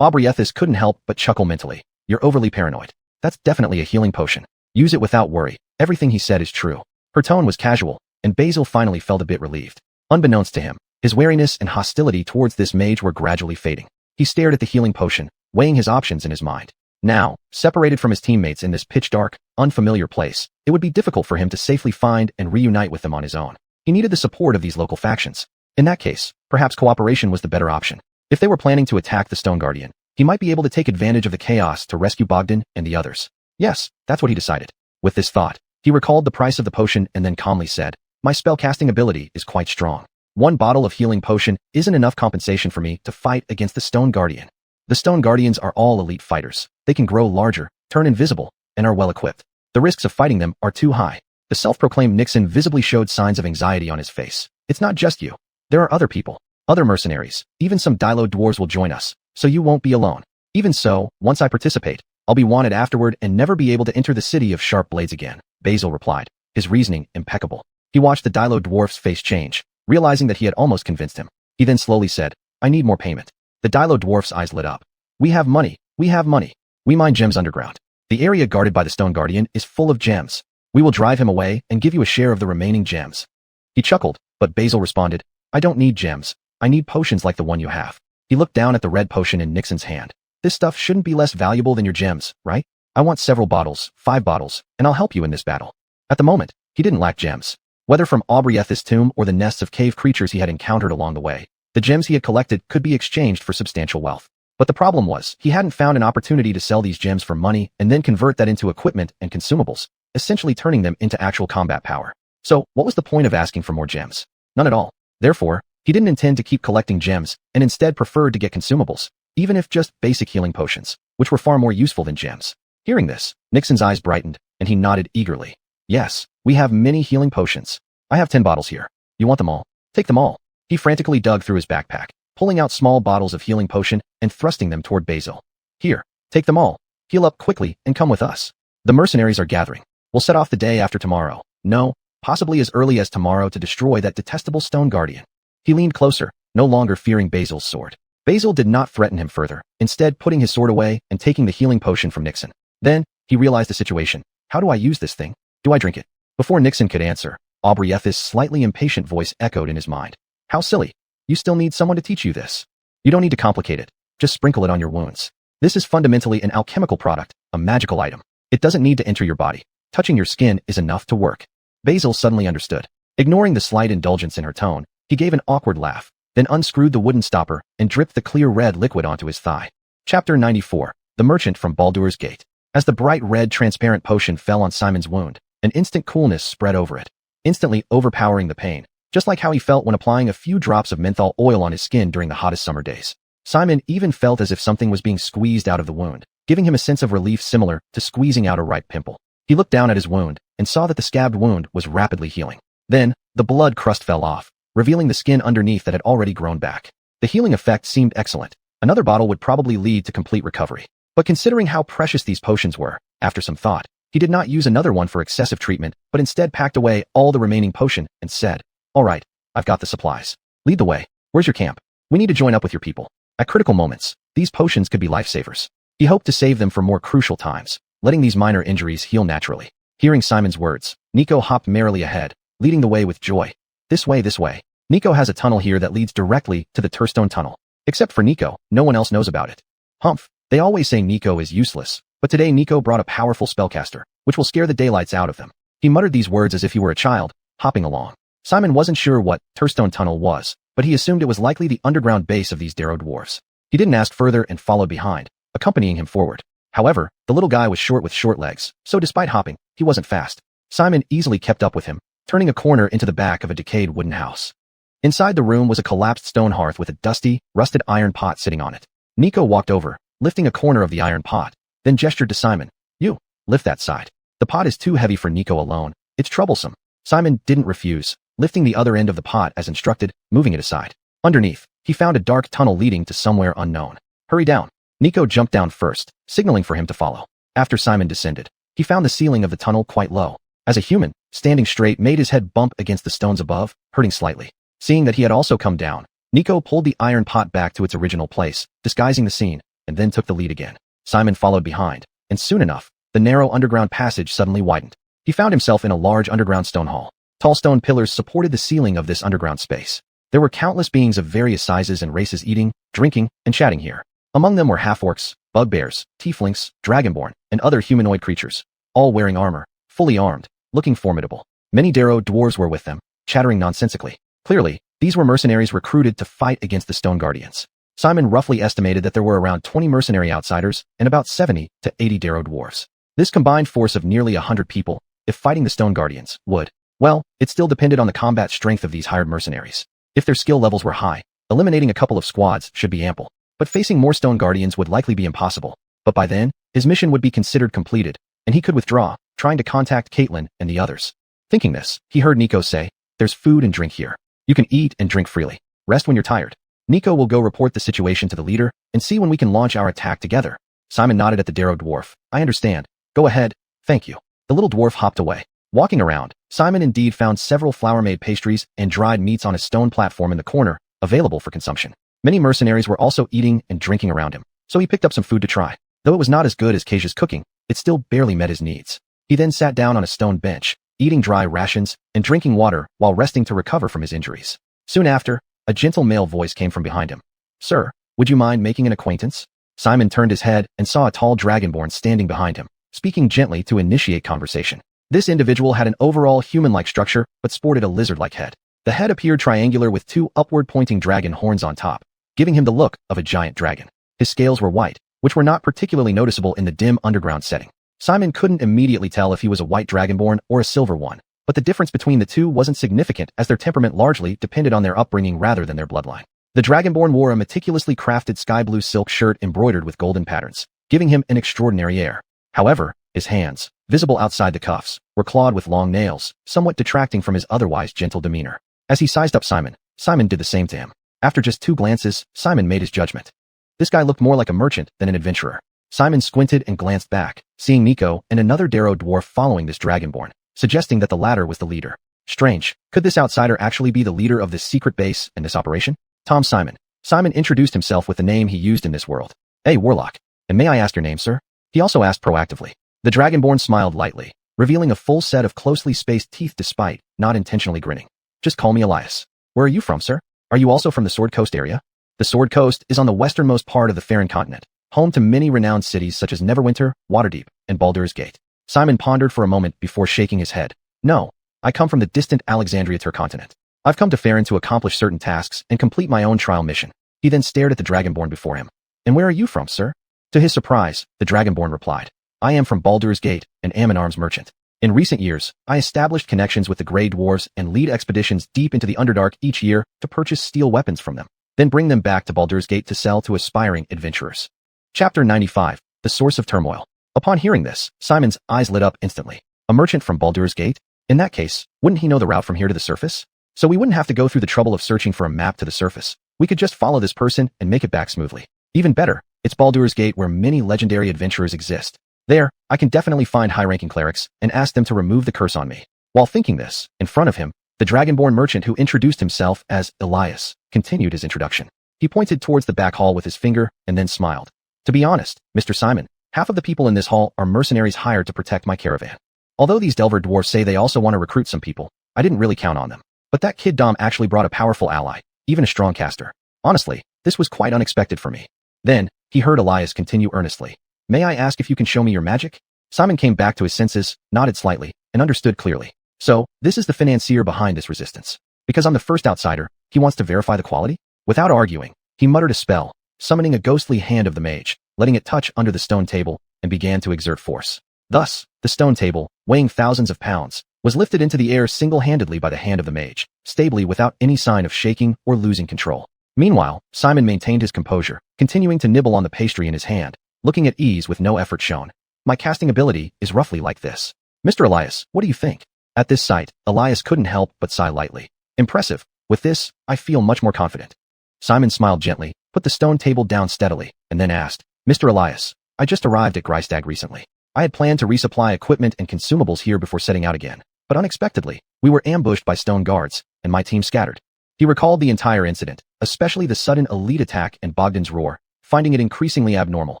Aubriethus couldn't help but chuckle mentally. "You're overly paranoid. That's definitely a healing potion. Use it without worry. Everything he said is true." Her tone was casual, and Basil finally felt a bit relieved. Unbeknownst to him, his wariness and hostility towards this mage were gradually fading. He stared at the healing potion, weighing his options in his mind. Now, separated from his teammates in this pitch-dark, unfamiliar place, it would be difficult for him to safely find and reunite with them on his own. He needed the support of these local factions. In that case, perhaps cooperation was the better option. If they were planning to attack the Stone Guardian, he might be able to take advantage of the chaos to rescue Bogdan and the others. Yes, that's what he decided. With this thought, he recalled the price of the potion and then calmly said, "My spellcasting ability is quite strong. One bottle of healing potion isn't enough compensation for me to fight against the Stone Guardian. The Stone Guardians are all elite fighters. They can grow larger, turn invisible, and are well equipped. The risks of fighting them are too high." The self-proclaimed Nixon visibly showed signs of anxiety on his face. "It's not just you. There are other people, other mercenaries, even some Dilo dwarves will join us, so you won't be alone. Even so, once I participate, I'll be wanted afterward and never be able to enter the city of sharp blades again." Basil replied, his reasoning impeccable. He watched the Dilo dwarf's face change, realizing that he had almost convinced him. He then slowly said, "I need more payment." The Dilo dwarf's eyes lit up. "We have money. We have money. We mine gems underground. The area guarded by the Stone Guardian is full of gems. We will drive him away and give you a share of the remaining gems." He chuckled, but Basil responded, "I don't need gems. I need potions like the one you have." He looked down at the red potion in Nixon's hand. "This stuff shouldn't be less valuable than your gems, right? I want several bottles, 5 bottles, and I'll help you in this battle." At the moment, he didn't lack gems. Whether from Aubriethus' tomb or the nests of cave creatures he had encountered along the way, the gems he had collected could be exchanged for substantial wealth. But the problem was, he hadn't found an opportunity to sell these gems for money and then convert that into equipment and consumables, essentially turning them into actual combat power. So, what was the point of asking for more gems? None at all. Therefore, he didn't intend to keep collecting gems and instead preferred to get consumables, even if just basic healing potions, which were far more useful than gems. Hearing this, Nixon's eyes brightened, and he nodded eagerly. "Yes, we have many healing potions. I have 10 bottles here. You want them all? Take them all." He frantically dug through his backpack, pulling out small bottles of healing potion and thrusting them toward Basil. "Here, take them all. Heal up quickly and come with us. The mercenaries are gathering. We'll set off the day after tomorrow. No, possibly as early as tomorrow to destroy that detestable Stone Guardian." He leaned closer, no longer fearing Basil's sword. Basil did not threaten him further, instead putting his sword away and taking the healing potion from Nixon. Then, he realized the situation. "How do I use this thing? Do I drink it?" Before Nixon could answer, Aubriethus' slightly impatient voice echoed in his mind. "How silly. You still need someone to teach you this. You don't need to complicate it. Just sprinkle it on your wounds. This is fundamentally an alchemical product, a magical item. It doesn't need to enter your body. Touching your skin is enough to work." Basil suddenly understood. Ignoring the slight indulgence in her tone, he gave an awkward laugh, then unscrewed the wooden stopper and dripped the clear red liquid onto his thigh. Chapter 94. The Merchant from Baldur's Gate. As the bright red transparent potion fell on Simon's wound, an instant coolness spread over it, instantly overpowering the pain, just like how he felt when applying a few drops of menthol oil on his skin during the hottest summer days. Simon even felt as if something was being squeezed out of the wound, giving him a sense of relief similar to squeezing out a ripe pimple. He looked down at his wound and saw that the scabbed wound was rapidly healing. Then, the blood crust fell off, revealing the skin underneath that had already grown back. The healing effect seemed excellent. Another bottle would probably lead to complete recovery. But considering how precious these potions were, after some thought, he did not use another one for excessive treatment, but instead packed away all the remaining potion and said, "All right, I've got the supplies. Lead the way. Where's your camp? We need to join up with your people." At critical moments, these potions could be lifesavers. He hoped to save them for more crucial times, letting these minor injuries heal naturally. Hearing Simon's words, Nico hopped merrily ahead, leading the way with joy. This way, this way. Nico has a tunnel here that leads directly to the Turstone Tunnel. Except for Nico, no one else knows about it. Humph, they always say Nico is useless, but today Nico brought a powerful spellcaster, which will scare the daylights out of them. He muttered these words as if he were a child, hopping along. Simon wasn't sure what Turstone Tunnel was, but he assumed it was likely the underground base of these Darrow dwarfs. He didn't ask further and followed behind, accompanying him forward. However, the little guy was short with short legs, so despite hopping, he wasn't fast. Simon easily kept up with him, turning a corner into the back of a decayed wooden house. Inside the room was a collapsed stone hearth with a dusty, rusted iron pot sitting on it. Nico walked over, lifting a corner of the iron pot, then gestured to Simon. "You, lift that side." The pot is too heavy for Nico alone. It's troublesome. Simon didn't refuse, lifting the other end of the pot as instructed, moving it aside. Underneath, he found a dark tunnel leading to somewhere unknown. "Hurry down." Nico jumped down first, signaling for him to follow. After Simon descended, he found the ceiling of the tunnel quite low. As a human, standing straight made his head bump against the stones above, hurting slightly. Seeing that he had also come down, Nico pulled the iron pot back to its original place, disguising the scene, and then took the lead again. Simon followed behind, and soon enough, the narrow underground passage suddenly widened. He found himself in a large underground stone hall. Tall stone pillars supported the ceiling of this underground space. There were countless beings of various sizes and races eating, drinking, and chatting here. Among them were half-orcs, bugbears, tieflings, dragonborn, and other humanoid creatures, all wearing armor, fully armed, looking formidable. Many Darrow dwarves were with them, chattering nonsensically. Clearly, these were mercenaries recruited to fight against the Stone Guardians. Simon roughly estimated that there were around 20 mercenary outsiders and about 70 to 80 Darrow dwarves. This combined force of nearly 100 people, if fighting the Stone Guardians, would, well, it still depended on the combat strength of these hired mercenaries. If their skill levels were high, eliminating a couple of squads should be ample. But facing more Stone Guardians would likely be impossible. But by then, his mission would be considered completed, and he could withdraw, trying to contact Caitlin and the others. Thinking this, he heard Nico say, "There's food and drink here. You can eat and drink freely. Rest when you're tired. Nico will go report the situation to the leader and see when we can launch our attack together." Simon nodded at the Darrow dwarf. "I understand. Go ahead. Thank you." The little dwarf hopped away. Walking around, Simon indeed found several flour-made pastries and dried meats on a stone platform in the corner, available for consumption. Many mercenaries were also eating and drinking around him, so he picked up some food to try. Though it was not as good as Kasia's cooking, it still barely met his needs. He then sat down on a stone bench, eating dry rations and drinking water while resting to recover from his injuries. Soon after, a gentle male voice came from behind him. "Sir, would you mind making an acquaintance?" Simon turned his head and saw a tall dragonborn standing behind him, speaking gently to initiate conversation. This individual had an overall human-like structure but sported a lizard-like head. The head appeared triangular with two upward-pointing dragon horns on top, giving him the look of a giant dragon. His scales were white, which were not particularly noticeable in the dim underground setting. Simon couldn't immediately tell if he was a white dragonborn or a silver one, but the difference between the two wasn't significant as their temperament largely depended on their upbringing rather than their bloodline. The dragonborn wore a meticulously crafted sky blue silk shirt embroidered with golden patterns, giving him an extraordinary air. However, his hands, visible outside the cuffs, were clawed with long nails, somewhat detracting from his otherwise gentle demeanor. As he sized up Simon, Simon did the same to him. After just 2 glances, Simon made his judgment. This guy looked more like a merchant than an adventurer. Simon squinted and glanced back, seeing Nico and another Darrow dwarf following this dragonborn, suggesting that the latter was the leader. Strange, could this outsider actually be the leader of this secret base and this operation? Tom Simon. Simon introduced himself with the name he used in this world. "Hey, Warlock. And may I ask your name, sir?" He also asked proactively. The dragonborn smiled lightly, revealing a full set of closely spaced teeth despite not intentionally grinning. "Just call me Elias. Where are you from, sir? Are you also from the Sword Coast area?" The Sword Coast is on the westernmost part of the Faron continent, home to many renowned cities such as Neverwinter, Waterdeep, and Baldur's Gate. Simon pondered for a moment before shaking his head. "No, I come from the distant Alexandria Tercontinent. I've come to Faron to accomplish certain tasks and complete my own trial mission." He then stared at the dragonborn before him. "And where are you from, sir?" To his surprise, the dragonborn replied. I am from Baldur's Gate and am an arms merchant. In recent years, I established connections with the Grey Dwarves and lead expeditions deep into the Underdark each year to purchase steel weapons from them, then bring them back to Baldur's Gate to sell to aspiring adventurers. Chapter 95. The Source of Turmoil. Upon hearing this, Simon's eyes lit up instantly. A merchant from Baldur's Gate? In that case, wouldn't he know the route from here to the surface? So we wouldn't have to go through the trouble of searching for a map to the surface. We could just follow this person and make it back smoothly. Even better, it's Baldur's Gate where many legendary adventurers exist. There, I can definitely find high-ranking clerics and ask them to remove the curse on me. While thinking this, in front of him, the dragonborn merchant who introduced himself as Elias continued his introduction. He pointed towards the back hall with his finger and then smiled. To be honest, Mr. Simon, half of the people in this hall are mercenaries hired to protect my caravan. Although these Delver dwarfs say they also want to recruit some people, I didn't really count on them. But that kid Dom actually brought a powerful ally, even a strong caster. Honestly, this was quite unexpected for me. Then, he heard Elias continue earnestly. May I ask if you can show me your magic? Simon came back to his senses, nodded slightly, and understood clearly. So, this is the financier behind this resistance. Because I'm the first outsider, he wants to verify the quality? Without arguing, he muttered a spell, summoning a ghostly hand of the mage, letting it touch under the stone table, and began to exert force. Thus, the stone table, weighing thousands of pounds, was lifted into the air single-handedly by the hand of the mage, stably without any sign of shaking or losing control. Meanwhile, Simon maintained his composure, continuing to nibble on the pastry in his hand, looking at ease with no effort shown. My casting ability is roughly like this. Mr. Elias, what do you think? At this sight, Elias couldn't help but sigh lightly. Impressive. With this, I feel much more confident. Simon smiled gently, put the stone table down steadily, and then asked, Mr. Elias, I just arrived at Greistag recently. I had planned to resupply equipment and consumables here before setting out again, but unexpectedly, we were ambushed by stone guards, and my team scattered. He recalled the entire incident, especially the sudden elite attack and Bogdan's roar, finding it increasingly abnormal.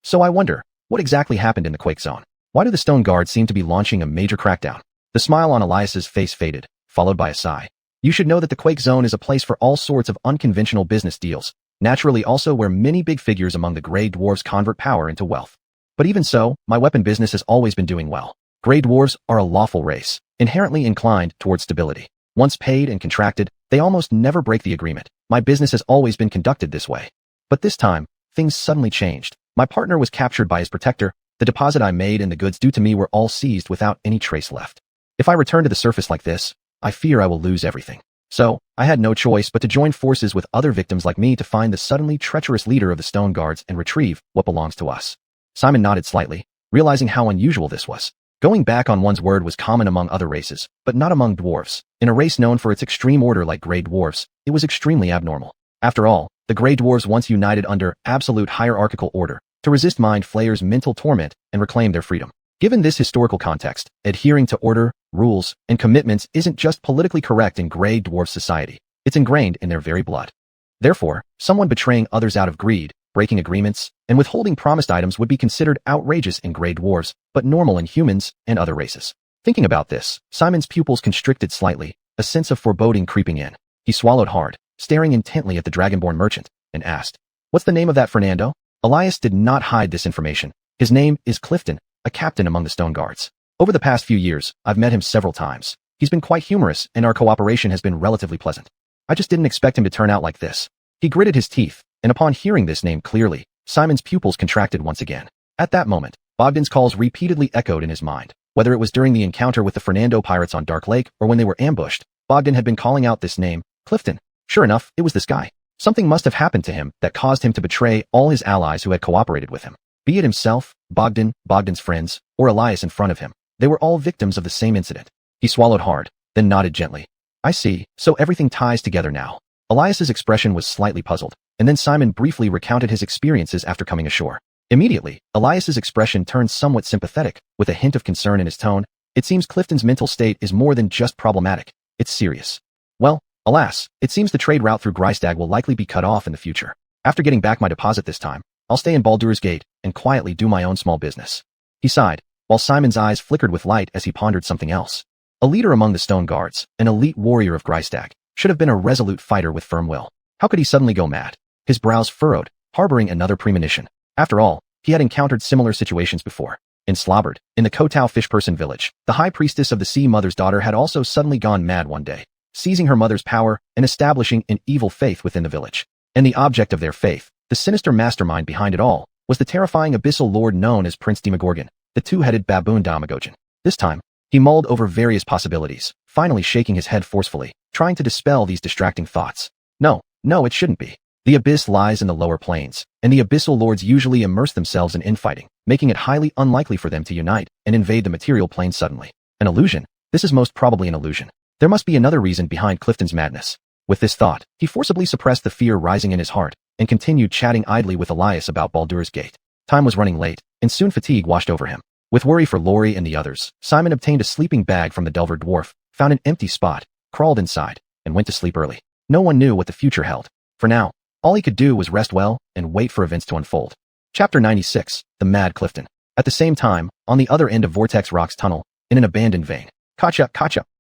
So I wonder, what exactly happened in the quake zone? Why do the stone guards seem to be launching a major crackdown? The smile on Elias's face faded, followed by a sigh. You should know that the quake zone is a place for all sorts of unconventional business deals, naturally also where many big figures among the Grey Dwarves convert power into wealth. But even so, my weapon business has always been doing well. Grey Dwarves are a lawful race, inherently inclined towards stability. Once paid and contracted, they almost never break the agreement. My business has always been conducted this way. But this time, things suddenly changed. My partner was captured by his protector, the deposit I made and the goods due to me were all seized without any trace left. If I return to the surface like this, I fear I will lose everything. So, I had no choice but to join forces with other victims like me to find the suddenly treacherous leader of the stone guards and retrieve what belongs to us. Simon nodded slightly, realizing how unusual this was. Going back on one's word was common among other races, but not among dwarves. In a race known for its extreme order like Grey Dwarves, it was extremely abnormal. After all, the Grey Dwarves once united under absolute hierarchical order to resist Mind Flayer's mental torment and reclaim their freedom. Given this historical context, adhering to order, rules, and commitments isn't just politically correct in Grey Dwarf society, it's ingrained in their very blood. Therefore, someone betraying others out of greed, breaking agreements, and withholding promised items would be considered outrageous in Grey Dwarves, but normal in humans and other races. Thinking about this, Simon's pupils constricted slightly, a sense of foreboding creeping in. He swallowed hard, staring intently at the dragonborn merchant, and asked, What's the name of that Fernando? Elias did not hide this information. His name is Clifton, a captain among the stone guards. Over the past few years, I've met him several times. He's been quite humorous, and our cooperation has been relatively pleasant. I just didn't expect him to turn out like this. He gritted his teeth, and upon hearing this name clearly, Simon's pupils contracted once again. At that moment, Bogdan's calls repeatedly echoed in his mind. Whether it was during the encounter with the Fernando pirates on Dark Lake or when they were ambushed, Bogdan had been calling out this name, Clifton. Sure enough, it was this guy. Something must have happened to him that caused him to betray all his allies who had cooperated with him. Be it himself, Bogdan, Bogdan's friends, or Elias in front of him, they were all victims of the same incident. He swallowed hard, then nodded gently. I see, so everything ties together now. Elias's expression was slightly puzzled, and then Simon briefly recounted his experiences after coming ashore. Immediately, Elias's expression turned somewhat sympathetic, with a hint of concern in his tone. It seems Clifton's mental state is more than just problematic, it's serious. Well, alas, it seems the trade route through Greistag will likely be cut off in the future. After getting back my deposit this time, I'll stay in Baldur's Gate and quietly do my own small business. He sighed, while Simon's eyes flickered with light as he pondered something else. A leader among the stone guards, an elite warrior of Greistag, should have been a resolute fighter with firm will. How could he suddenly go mad? His brows furrowed, harboring another premonition. After all, he had encountered similar situations before. In Slobbard, in the Kotau Fishperson village, the high priestess of the Sea Mother's daughter had also suddenly gone mad one day, seizing her mother's power and establishing an evil faith within the village. And the object of their faith, the sinister mastermind behind it all, was the terrifying abyssal lord known as Prince Demogorgon. the two-headed baboon Damagojan. This time, he mulled over various possibilities, finally shaking his head forcefully, trying to dispel these distracting thoughts. No, it shouldn't be. The abyss lies in the lower planes, and the abyssal lords usually immerse themselves in infighting, making it highly unlikely for them to unite and invade the material plane suddenly. An illusion? This is most probably an illusion. There must be another reason behind Clifton's madness. With this thought, he forcibly suppressed the fear rising in his heart, and continued chatting idly with Elias about Baldur's Gate. Time was running late, and soon fatigue washed over him. With worry for Lori and the others, Simon obtained a sleeping bag from the Delver dwarf, found an empty spot, crawled inside, and went to sleep early. No one knew what the future held. For now, all he could do was rest well and wait for events to unfold. Chapter 96, The Mad Clifton. At the same time, on the other end of Vortex Rock's tunnel, in an abandoned vein, Kacha!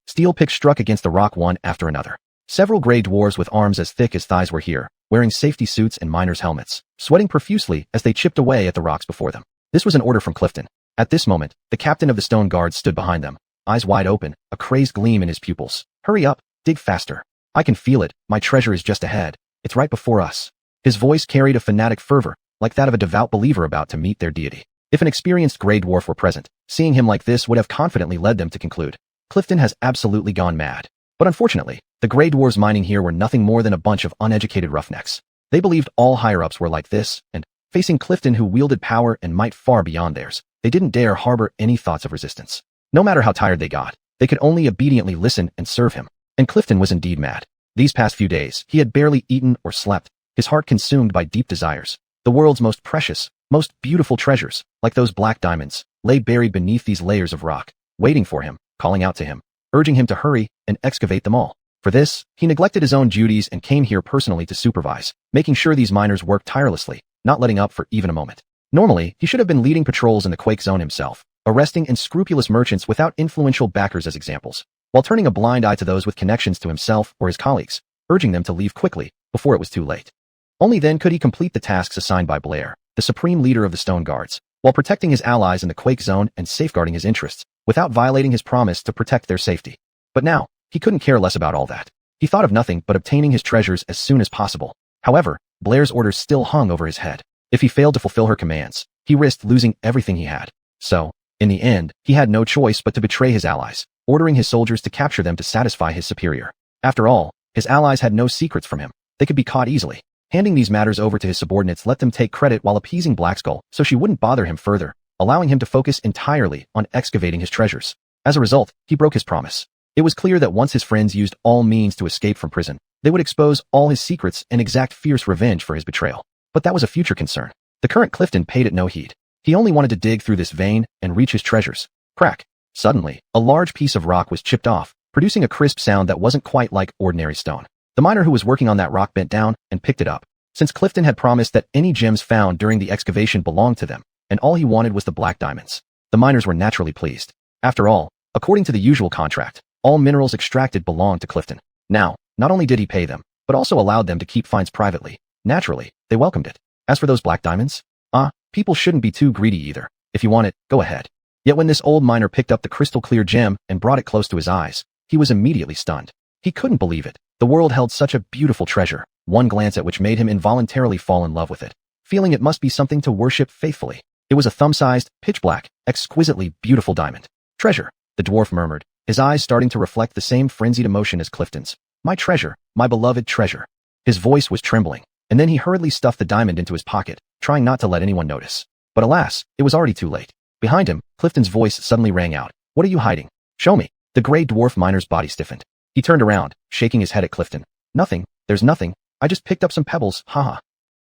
Steel picks struck against the rock one after another. Several gray dwarves with arms as thick as thighs were here, wearing safety suits and miners' helmets, sweating profusely as they chipped away at the rocks before them. This was an order from Clifton. At this moment, the captain of the stone guards stood behind them, eyes wide open, a crazed gleam in his pupils. Hurry up, dig faster. I can feel it, my treasure is just ahead. It's right before us. His voice carried a fanatic fervor, like that of a devout believer about to meet their deity. If an experienced gray dwarf were present, seeing him like this would have confidently led them to conclude, Clifton has absolutely gone mad. But unfortunately, the gray dwarves mining here were nothing more than a bunch of uneducated roughnecks. They believed all higher-ups were like this, and, facing Clifton who wielded power and might far beyond theirs, they didn't dare harbor any thoughts of resistance. No matter how tired they got, they could only obediently listen and serve him. And Clifton was indeed mad. These past few days, he had barely eaten or slept, his heart consumed by deep desires. The world's most precious, most beautiful treasures, like those black diamonds, lay buried beneath these layers of rock, waiting for him, calling out to him, urging him to hurry and excavate them all. For this, he neglected his own duties and came here personally to supervise, making sure these miners worked tirelessly, not letting up for even a moment. Normally, he should have been leading patrols in the Quake Zone himself, arresting unscrupulous merchants without influential backers as examples, while turning a blind eye to those with connections to himself or his colleagues, urging them to leave quickly, before it was too late. Only then could he complete the tasks assigned by Blair, the supreme leader of the Stone Guards, while protecting his allies in the Quake Zone and safeguarding his interests, without violating his promise to protect their safety. But now, he couldn't care less about all that. He thought of nothing but obtaining his treasures as soon as possible. However, Blair's orders still hung over his head. If he failed to fulfill her commands, he risked losing everything he had. So, in the end, he had no choice but to betray his allies, ordering his soldiers to capture them to satisfy his superior. After all, his allies had no secrets from him. They could be caught easily. Handing these matters over to his subordinates let them take credit while appeasing Blackskull so she wouldn't bother him further, allowing him to focus entirely on excavating his treasures. As a result, he broke his promise. It was clear that once his friends used all means to escape from prison, they would expose all his secrets and exact fierce revenge for his betrayal. But that was a future concern. The current Clifton paid it no heed. He only wanted to dig through this vein and reach his treasures. Crack! Suddenly, a large piece of rock was chipped off, producing a crisp sound that wasn't quite like ordinary stone. The miner who was working on that rock bent down and picked it up. Since Clifton had promised that any gems found during the excavation belonged to them, and all he wanted was the black diamonds, the miners were naturally pleased. After all, according to the usual contract, all minerals extracted belonged to Clifton. Now, not only did he pay them, but also allowed them to keep finds privately. Naturally, they welcomed it. As for those black diamonds, people shouldn't be too greedy either. If you want it, go ahead. Yet when this old miner picked up the crystal-clear gem and brought it close to his eyes, he was immediately stunned. He couldn't believe it. The world held such a beautiful treasure, one glance at which made him involuntarily fall in love with it, feeling it must be something to worship faithfully. It was a thumb-sized, pitch-black, exquisitely beautiful diamond. Treasure, the dwarf murmured, his eyes starting to reflect the same frenzied emotion as Clifton's. My treasure, my beloved treasure. His voice was trembling, and then he hurriedly stuffed the diamond into his pocket, trying not to let anyone notice. But alas, it was already too late. Behind him, Clifton's voice suddenly rang out. What are you hiding? Show me. The gray dwarf miner's body stiffened. He turned around, shaking his head at Clifton. Nothing, there's nothing. I just picked up some pebbles, haha.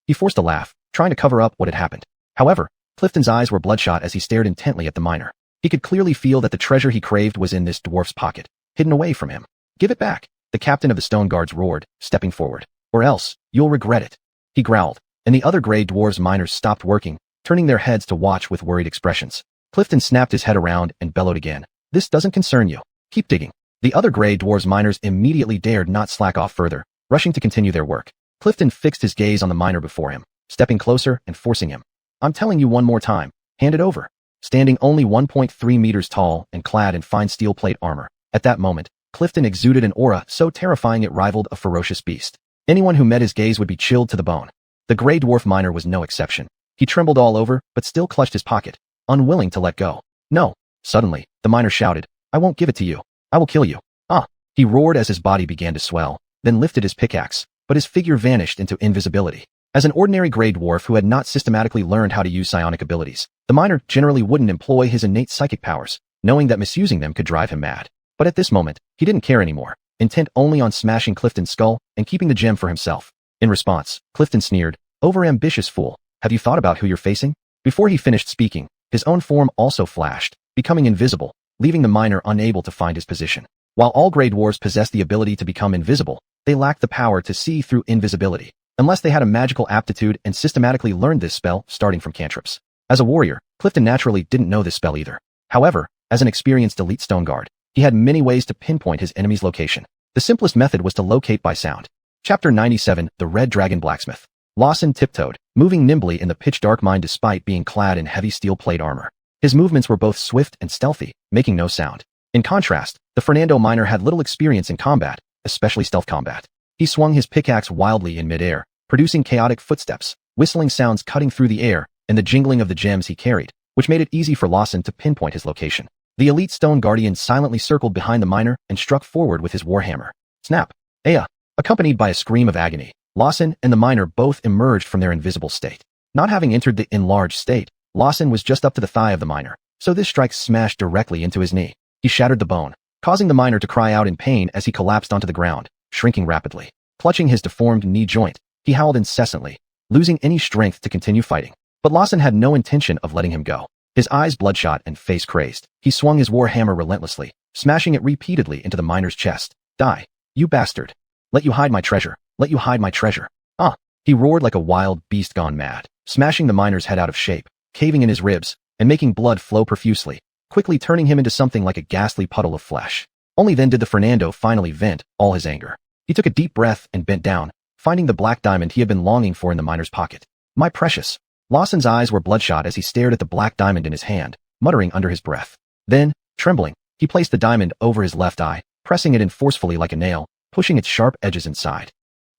He forced a laugh, trying to cover up what had happened. However, Clifton's eyes were bloodshot as he stared intently at the miner. He could clearly feel that the treasure he craved was in this dwarf's pocket, hidden away from him. Give it back, the captain of the Stone Guards roared, stepping forward. Or else, you'll regret it. He growled, and the other gray dwarves miners stopped working, turning their heads to watch with worried expressions. Clifton snapped his head around and bellowed again. This doesn't concern you. Keep digging. The other gray dwarves miners immediately dared not slack off further, rushing to continue their work. Clifton fixed his gaze on the miner before him, stepping closer and forcing him. I'm telling you one more time, hand it over. Standing only 1.3 meters tall and clad in fine steel plate armor, at that moment, Clifton exuded an aura so terrifying it rivaled a ferocious beast. Anyone who met his gaze would be chilled to the bone. The gray dwarf miner was no exception. He trembled all over, but still clutched his pocket, unwilling to let go. No. Suddenly, the miner shouted, I won't give it to you. I will kill you. Ah! He roared as his body began to swell, then lifted his pickaxe, but his figure vanished into invisibility. As an ordinary gray dwarf who had not systematically learned how to use psionic abilities, the miner generally wouldn't employ his innate psychic powers, knowing that misusing them could drive him mad. But at this moment, he didn't care anymore, intent only on smashing Clifton's skull and keeping the gem for himself. In response, Clifton sneered, Overambitious fool, have you thought about who you're facing? Before he finished speaking, his own form also flashed, becoming invisible, leaving the miner unable to find his position. While all gray dwarves possess the ability to become invisible, they lack the power to see through invisibility, unless they had a magical aptitude and systematically learned this spell starting from cantrips. As a warrior, Clifton naturally didn't know this spell either. However, as an experienced elite stone guard, he had many ways to pinpoint his enemy's location. The simplest method was to locate by sound. Chapter 97, The Red Dragon Blacksmith. Lawson tiptoed, moving nimbly in the pitch-dark mine despite being clad in heavy steel plate armor. His movements were both swift and stealthy, making no sound. In contrast, the Fernando miner had little experience in combat, especially stealth combat. He swung his pickaxe wildly in midair, producing chaotic footsteps, whistling sounds cutting through the air, and the jingling of the gems he carried, which made it easy for Lawson to pinpoint his location. The elite stone guardian silently circled behind the miner and struck forward with his warhammer. Snap! Aya! Accompanied by a scream of agony, Lawson and the miner both emerged from their invisible state. Not having entered the enlarged state, Lawson was just up to the thigh of the miner, so this strike smashed directly into his knee. He shattered the bone, causing the miner to cry out in pain as he collapsed onto the ground, shrinking rapidly. Clutching his deformed knee joint, he howled incessantly, losing any strength to continue fighting. But Lawson had no intention of letting him go. His eyes bloodshot and face crazed, he swung his warhammer relentlessly, smashing it repeatedly into the miner's chest. Die, you bastard! Let you hide my treasure! Let you hide my treasure! Ah! He roared like a wild beast gone mad, smashing the miner's head out of shape, caving in his ribs, and making blood flow profusely, quickly turning him into something like a ghastly puddle of flesh. Only then did the Fernando finally vent all his anger. He took a deep breath and bent down, finding the black diamond he had been longing for in the miner's pocket. My precious! Lawson's eyes were bloodshot as he stared at the black diamond in his hand, muttering under his breath. Then, trembling, he placed the diamond over his left eye, pressing it in forcefully like a nail, pushing its sharp edges inside.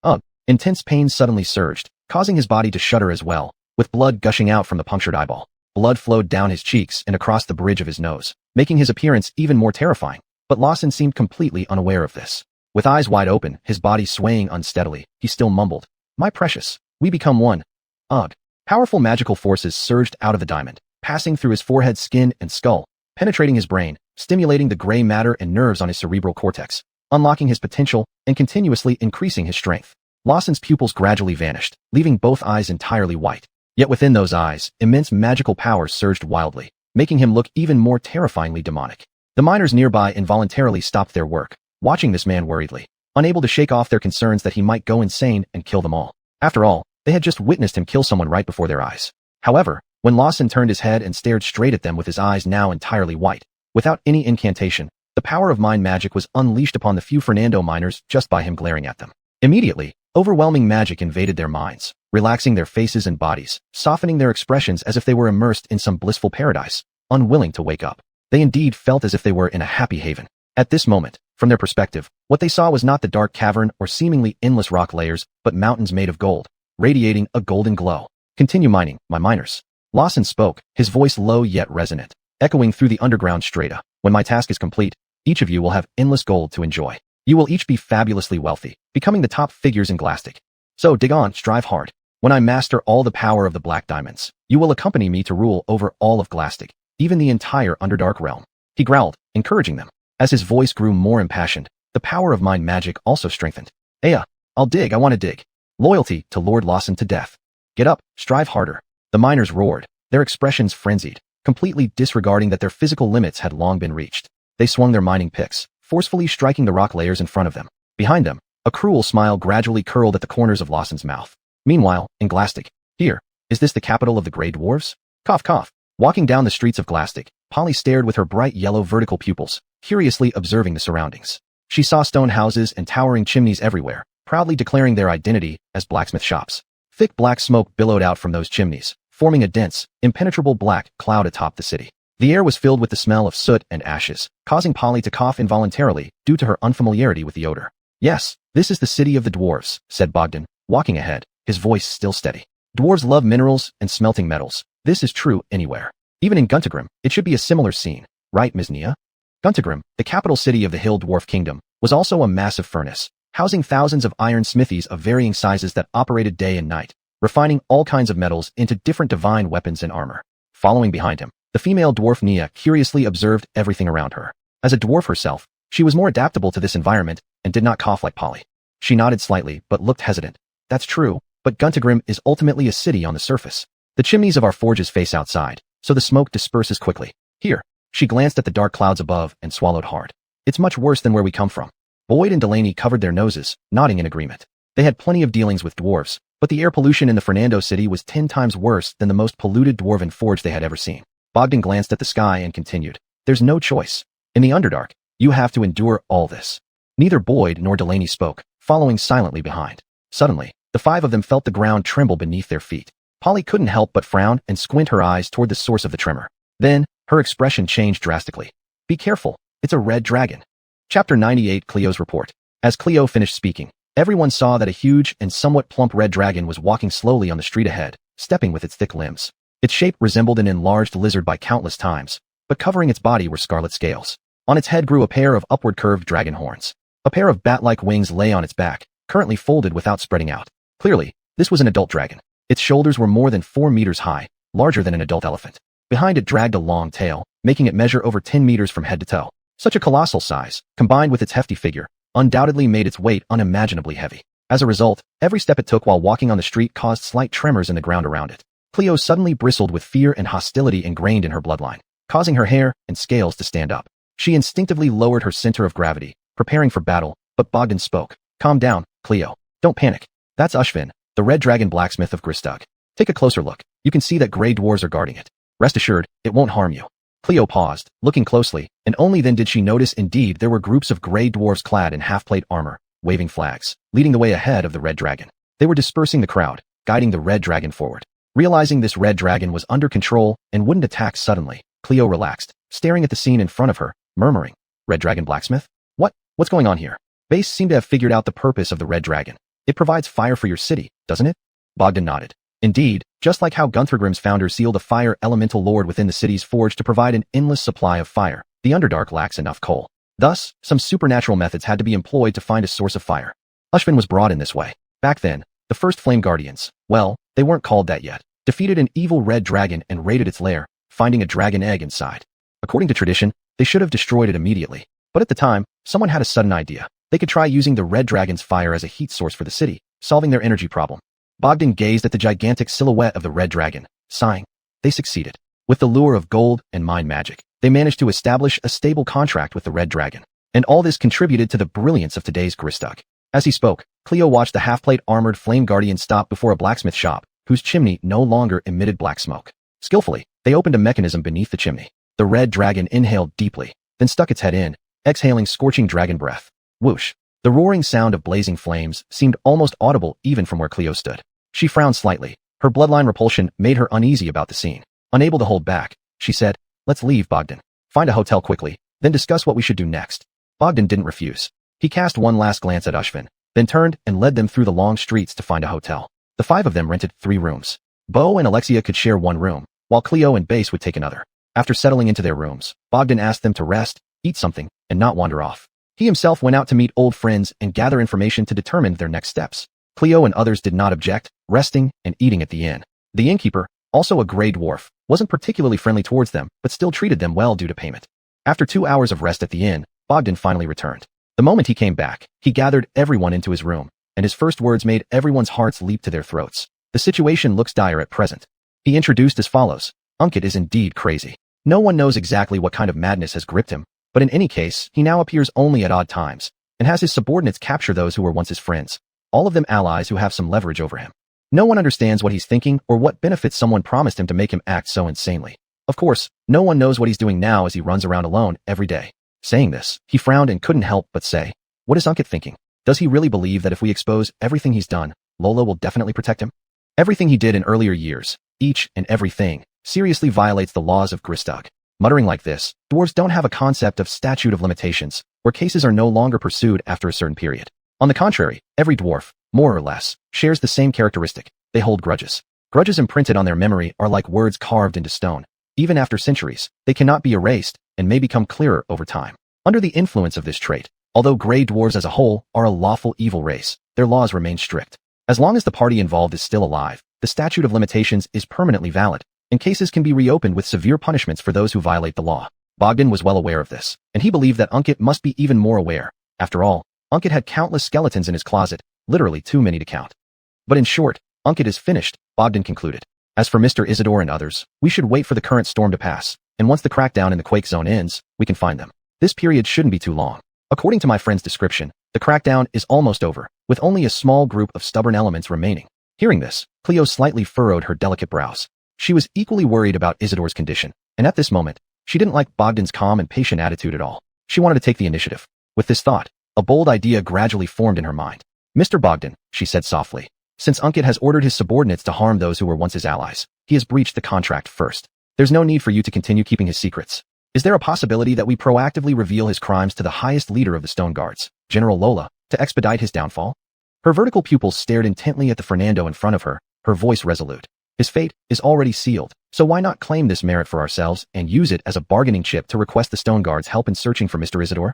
Ugh! Intense pain suddenly surged, causing his body to shudder as well, with blood gushing out from the punctured eyeball. Blood flowed down his cheeks and across the bridge of his nose, making his appearance even more terrifying. But Lawson seemed completely unaware of this. With eyes wide open, his body swaying unsteadily, he still mumbled, My precious, we become one. Ugh. Powerful magical forces surged out of the diamond, passing through his forehead, skin, and skull, penetrating his brain, stimulating the gray matter and nerves on his cerebral cortex, unlocking his potential, and continuously increasing his strength. Lawson's pupils gradually vanished, leaving both eyes entirely white. Yet within those eyes, immense magical power surged wildly, making him look even more terrifyingly demonic. The miners nearby involuntarily stopped their work, watching this man worriedly, unable to shake off their concerns that he might go insane and kill them all. After all, they had just witnessed him kill someone right before their eyes. However, when Lawson turned his head and stared straight at them with his eyes now entirely white, without any incantation, the power of mind magic was unleashed upon the few Fernando miners just by him glaring at them. Immediately, overwhelming magic invaded their minds, relaxing their faces and bodies, softening their expressions as if they were immersed in some blissful paradise, unwilling to wake up. They indeed felt as if they were in a happy haven. At this moment, from their perspective, what they saw was not the dark cavern or seemingly endless rock layers, but mountains made of gold, radiating a golden glow. Continue mining, my miners. Lawson spoke, his voice low yet resonant, echoing through the underground strata. When my task is complete, each of you will have endless gold to enjoy. You will each be fabulously wealthy, becoming the top figures in Glastic. So dig on, strive hard. When I master all the power of the black diamonds, you will accompany me to rule over all of Glastic, even the entire Underdark realm. He growled, encouraging them. As his voice grew more impassioned, the power of mind magic also strengthened. Aya, I'll dig, I want to dig. Loyalty to Lord Lawson to death. Get up, strive harder. The miners roared, their expressions frenzied, completely disregarding that their physical limits had long been reached. They swung their mining picks, forcefully striking the rock layers in front of them. Behind them, a cruel smile gradually curled at the corners of Lawson's mouth. Meanwhile, in Glastic, here, is this the capital of the Grey Dwarves? Cough cough. Walking down the streets of Glastic, Polly stared with her bright yellow vertical pupils, curiously observing the surroundings. She saw stone houses and towering chimneys everywhere, proudly declaring their identity as blacksmith shops. Thick black smoke billowed out from those chimneys, forming a dense, impenetrable black cloud atop the city. The air was filled with the smell of soot and ashes, causing Polly to cough involuntarily due to her unfamiliarity with the odor. Yes, this is the city of the dwarves, said Bogdan, walking ahead, his voice still steady. Dwarves love minerals and smelting metals. This is true anywhere. Even in Guntagrim, it should be a similar scene, right, Ms. Nia? Guntagrim, the capital city of the Hill Dwarf Kingdom, was also a massive furnace, housing thousands of iron smithies of varying sizes that operated day and night, refining all kinds of metals into different divine weapons and armor. Following behind him, the female dwarf Nia curiously observed everything around her. As a dwarf herself, she was more adaptable to this environment and did not cough like Polly. She nodded slightly but looked hesitant. That's true, but Guntagrim is ultimately a city on the surface. The chimneys of our forges face outside, so the smoke disperses quickly. Here, she glanced at the dark clouds above and swallowed hard. It's much worse than where we come from. Boyd and Delaney covered their noses, nodding in agreement. They had plenty of dealings with dwarves, but the air pollution in the Fernando city was 10 times worse than the most polluted dwarven forge they had ever seen. Bogdan glanced at the sky and continued. There's no choice. In the Underdark, you have to endure all this. Neither Boyd nor Delaney spoke, following silently behind. Suddenly, the five of them felt the ground tremble beneath their feet. Polly couldn't help but frown and squint her eyes toward the source of the tremor. Then, her expression changed drastically. Be careful, it's a red dragon. Chapter 98 Cleo's Report. As Cleo finished speaking, everyone saw that a huge and somewhat plump red dragon was walking slowly on the street ahead, stepping with its thick limbs. Its shape resembled an enlarged lizard by countless times, but covering its body were scarlet scales. On its head grew a pair of upward curved dragon horns. A pair of bat-like wings lay on its back, currently folded without spreading out. Clearly, this was an adult dragon. Its shoulders were more than 4 meters high, larger than an adult elephant. Behind it dragged a long tail, making it measure over 10 meters from head to toe. Such a colossal size, combined with its hefty figure, undoubtedly made its weight unimaginably heavy. As a result, every step it took while walking on the street caused slight tremors in the ground around it. Cleo suddenly bristled with fear and hostility ingrained in her bloodline, causing her hair and scales to stand up. She instinctively lowered her center of gravity, preparing for battle, but Bogdan spoke. Calm down, Cleo. Don't panic. That's Xuanhuan, the red dragon blacksmith of Gristug. Take a closer look. You can see that gray dwarves are guarding it. Rest assured, it won't harm you. Cleo paused, looking closely, and only then did she notice indeed there were groups of gray dwarves clad in half-plate armor, waving flags, leading the way ahead of the red dragon. They were dispersing the crowd, guiding the red dragon forward. Realizing this red dragon was under control and wouldn't attack suddenly, Cleo relaxed, staring at the scene in front of her, murmuring, Red Dragon Blacksmith? What's going on here? Base seemed to have figured out the purpose of the red dragon. It provides fire for your city, doesn't it? Bogdan nodded. Indeed, just like how Gunthorgrim's founder sealed a fire elemental lord within the city's forge to provide an endless supply of fire, the Underdark lacks enough coal. Thus, some supernatural methods had to be employed to find a source of fire. Xuanhuan was brought in this way. Back then, the first Flame Guardians, well, they weren't called that yet, defeated an evil red dragon and raided its lair, finding a dragon egg inside. According to tradition, they should have destroyed it immediately. But at the time, someone had a sudden idea. They could try using the red dragon's fire as a heat source for the city, solving their energy problem. Bogdan gazed at the gigantic silhouette of the red dragon, sighing. They succeeded. With the lure of gold and mind magic, they managed to establish a stable contract with the red dragon. And all this contributed to the brilliance of today's Gristug. As he spoke, Cleo watched the half-plate armored flame guardian stop before a blacksmith shop, whose chimney no longer emitted black smoke. Skillfully, they opened a mechanism beneath the chimney. The red dragon inhaled deeply, then stuck its head in, exhaling scorching dragon breath. Whoosh. The roaring sound of blazing flames seemed almost audible even from where Cleo stood. She frowned slightly. Her bloodline repulsion made her uneasy about the scene. Unable to hold back, she said, Let's leave, Bogdan. Find a hotel quickly, then discuss what we should do next. Bogdan didn't refuse. He cast one last glance at Xuanhuan, then turned and led them through the long streets to find a hotel. The five of them rented 3 rooms. Bo and Alexia could share one room, while Cleo and Base would take another. After settling into their rooms, Bogdan asked them to rest, eat something, and not wander off. He himself went out to meet old friends and gather information to determine their next steps. Cleo and others did not object, resting and eating at the inn. The innkeeper, also a gray dwarf, wasn't particularly friendly towards them, but still treated them well due to payment. After 2 hours of rest at the inn, Bogdan finally returned. The moment he came back, he gathered everyone into his room, and his first words made everyone's hearts leap to their throats. The situation looks dire at present. He introduced as follows. Unkit is indeed crazy. No one knows exactly what kind of madness has gripped him, but in any case, he now appears only at odd times, and has his subordinates capture those who were once his friends, all of them allies who have some leverage over him. No one understands what he's thinking or what benefits someone promised him to make him act so insanely. Of course, no one knows what he's doing now as he runs around alone every day. Saying this, he frowned and couldn't help but say, What is Unkit thinking? Does he really believe that if we expose everything he's done, Lola will definitely protect him? Everything he did in earlier years, each and everything, seriously violates the laws of Gristug. Muttering like this, dwarves don't have a concept of statute of limitations, where cases are no longer pursued after a certain period. On the contrary, every dwarf, more or less, shares the same characteristic. They hold grudges. Grudges imprinted on their memory are like words carved into stone. Even after centuries, they cannot be erased and may become clearer over time. Under the influence of this trait, although gray dwarves as a whole are a lawful evil race, their laws remain strict. As long as the party involved is still alive, the statute of limitations is permanently valid, and cases can be reopened with severe punishments for those who violate the law. Bogdan was well aware of this, and he believed that Unkit must be even more aware. After all, Unkit had countless skeletons in his closet, literally too many to count. But in short, Unkit is finished, Bogdan concluded. As for Mr. Isidore and others, we should wait for the current storm to pass, and once the crackdown in the Quake Zone ends, we can find them. This period shouldn't be too long. According to my friend's description, the crackdown is almost over, with only a small group of stubborn elements remaining. Hearing this, Cleo slightly furrowed her delicate brows. She was equally worried about Isidore's condition, and at this moment, she didn't like Bogdan's calm and patient attitude at all. She wanted to take the initiative. With this thought, a bold idea gradually formed in her mind. Mr. Bogdan, she said softly, since Unkit has ordered his subordinates to harm those who were once his allies, he has breached the contract first. There's no need for you to continue keeping his secrets. Is there a possibility that we proactively reveal his crimes to the highest leader of the Stone Guards, General Lola, to expedite his downfall? Her vertical pupils stared intently at the Fernando in front of her, her voice resolute. His fate is already sealed, so why not claim this merit for ourselves and use it as a bargaining chip to request the Stone Guards' help in searching for Mr. Isidore?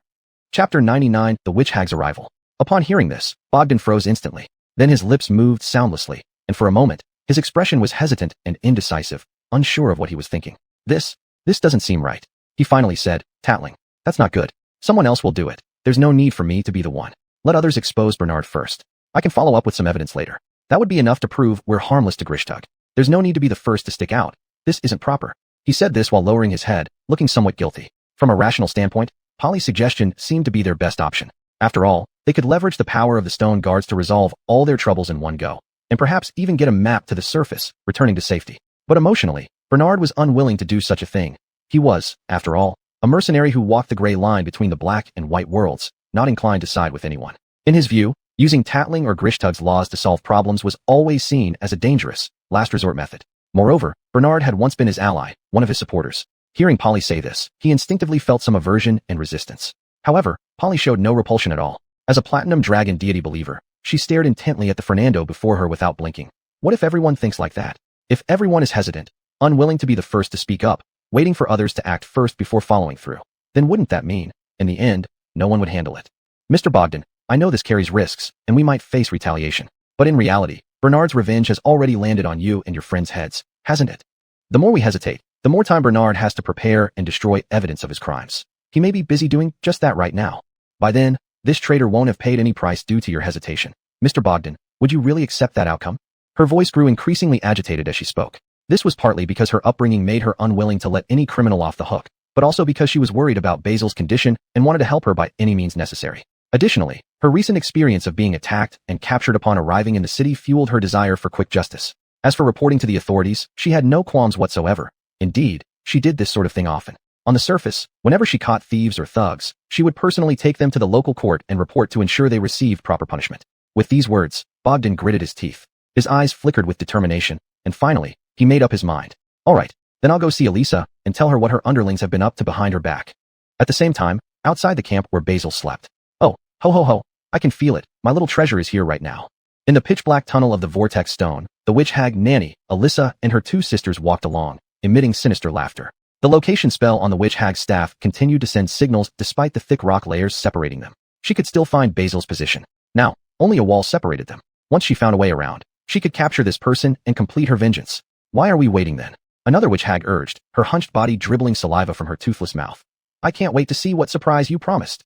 Chapter 99, The Witch Hag's Arrival. Upon hearing this, Bogdan froze instantly. Then his lips moved soundlessly, and for a moment, his expression was hesitant and indecisive, unsure of what he was thinking. This doesn't seem right. He finally said, tattling. That's not good. Someone else will do it. There's no need for me to be the one. Let others expose Bernard first. I can follow up with some evidence later. That would be enough to prove we're harmless to Grishtug. There's no need to be the first to stick out. This isn't proper. He said this while lowering his head, looking somewhat guilty. From a rational standpoint, Polly's suggestion seemed to be their best option. After all, they could leverage the power of the Stone Guards to resolve all their troubles in one go, and perhaps even get a map to the surface, returning to safety. But emotionally, Bernard was unwilling to do such a thing. He was, after all, a mercenary who walked the gray line between the black and white worlds, not inclined to side with anyone. In his view, using tattling or Grishtug's laws to solve problems was always seen as a dangerous, last resort method. Moreover, Bernard had once been his ally, one of his supporters. Hearing Polly say this, he instinctively felt some aversion and resistance. However, Polly showed no repulsion at all. As a platinum dragon deity believer, she stared intently at the Fernando before her without blinking. What if everyone thinks like that? If everyone is hesitant, unwilling to be the first to speak up, waiting for others to act first before following through, then wouldn't that mean, in the end, no one would handle it? Mr. Bogdan, I know this carries risks, and we might face retaliation. But in reality, Bernard's revenge has already landed on you and your friends' heads, hasn't it? The more we hesitate, the more time Bernard has to prepare and destroy evidence of his crimes. He may be busy doing just that right now. By then, this traitor won't have paid any price due to your hesitation. Mr. Bogdan, would you really accept that outcome? Her voice grew increasingly agitated as she spoke. This was partly because her upbringing made her unwilling to let any criminal off the hook, but also because she was worried about Basil's condition and wanted to help her by any means necessary. Additionally, her recent experience of being attacked and captured upon arriving in the city fueled her desire for quick justice. As for reporting to the authorities, she had no qualms whatsoever. Indeed, she did this sort of thing often. On the surface, whenever she caught thieves or thugs, she would personally take them to the local court and report to ensure they received proper punishment. With these words, Bogdan gritted his teeth. His eyes flickered with determination, and finally, he made up his mind. All right, then I'll go see Elisa and tell her what her underlings have been up to behind her back. At the same time, outside the camp where Basil slept. Oh, ho ho ho, I can feel it, my little treasure is here right now. In the pitch-black tunnel of the vortex stone, the witch hag Nanny, Alyssa, and her two sisters walked along, emitting sinister laughter. The location spell on the witch hag's staff continued to send signals despite the thick rock layers separating them. She could still find Basil's position. Now, only a wall separated them. Once she found a way around, she could capture this person and complete her vengeance. Why are we waiting then? Another witch hag urged, her hunched body dribbling saliva from her toothless mouth. I can't wait to see what surprise you promised.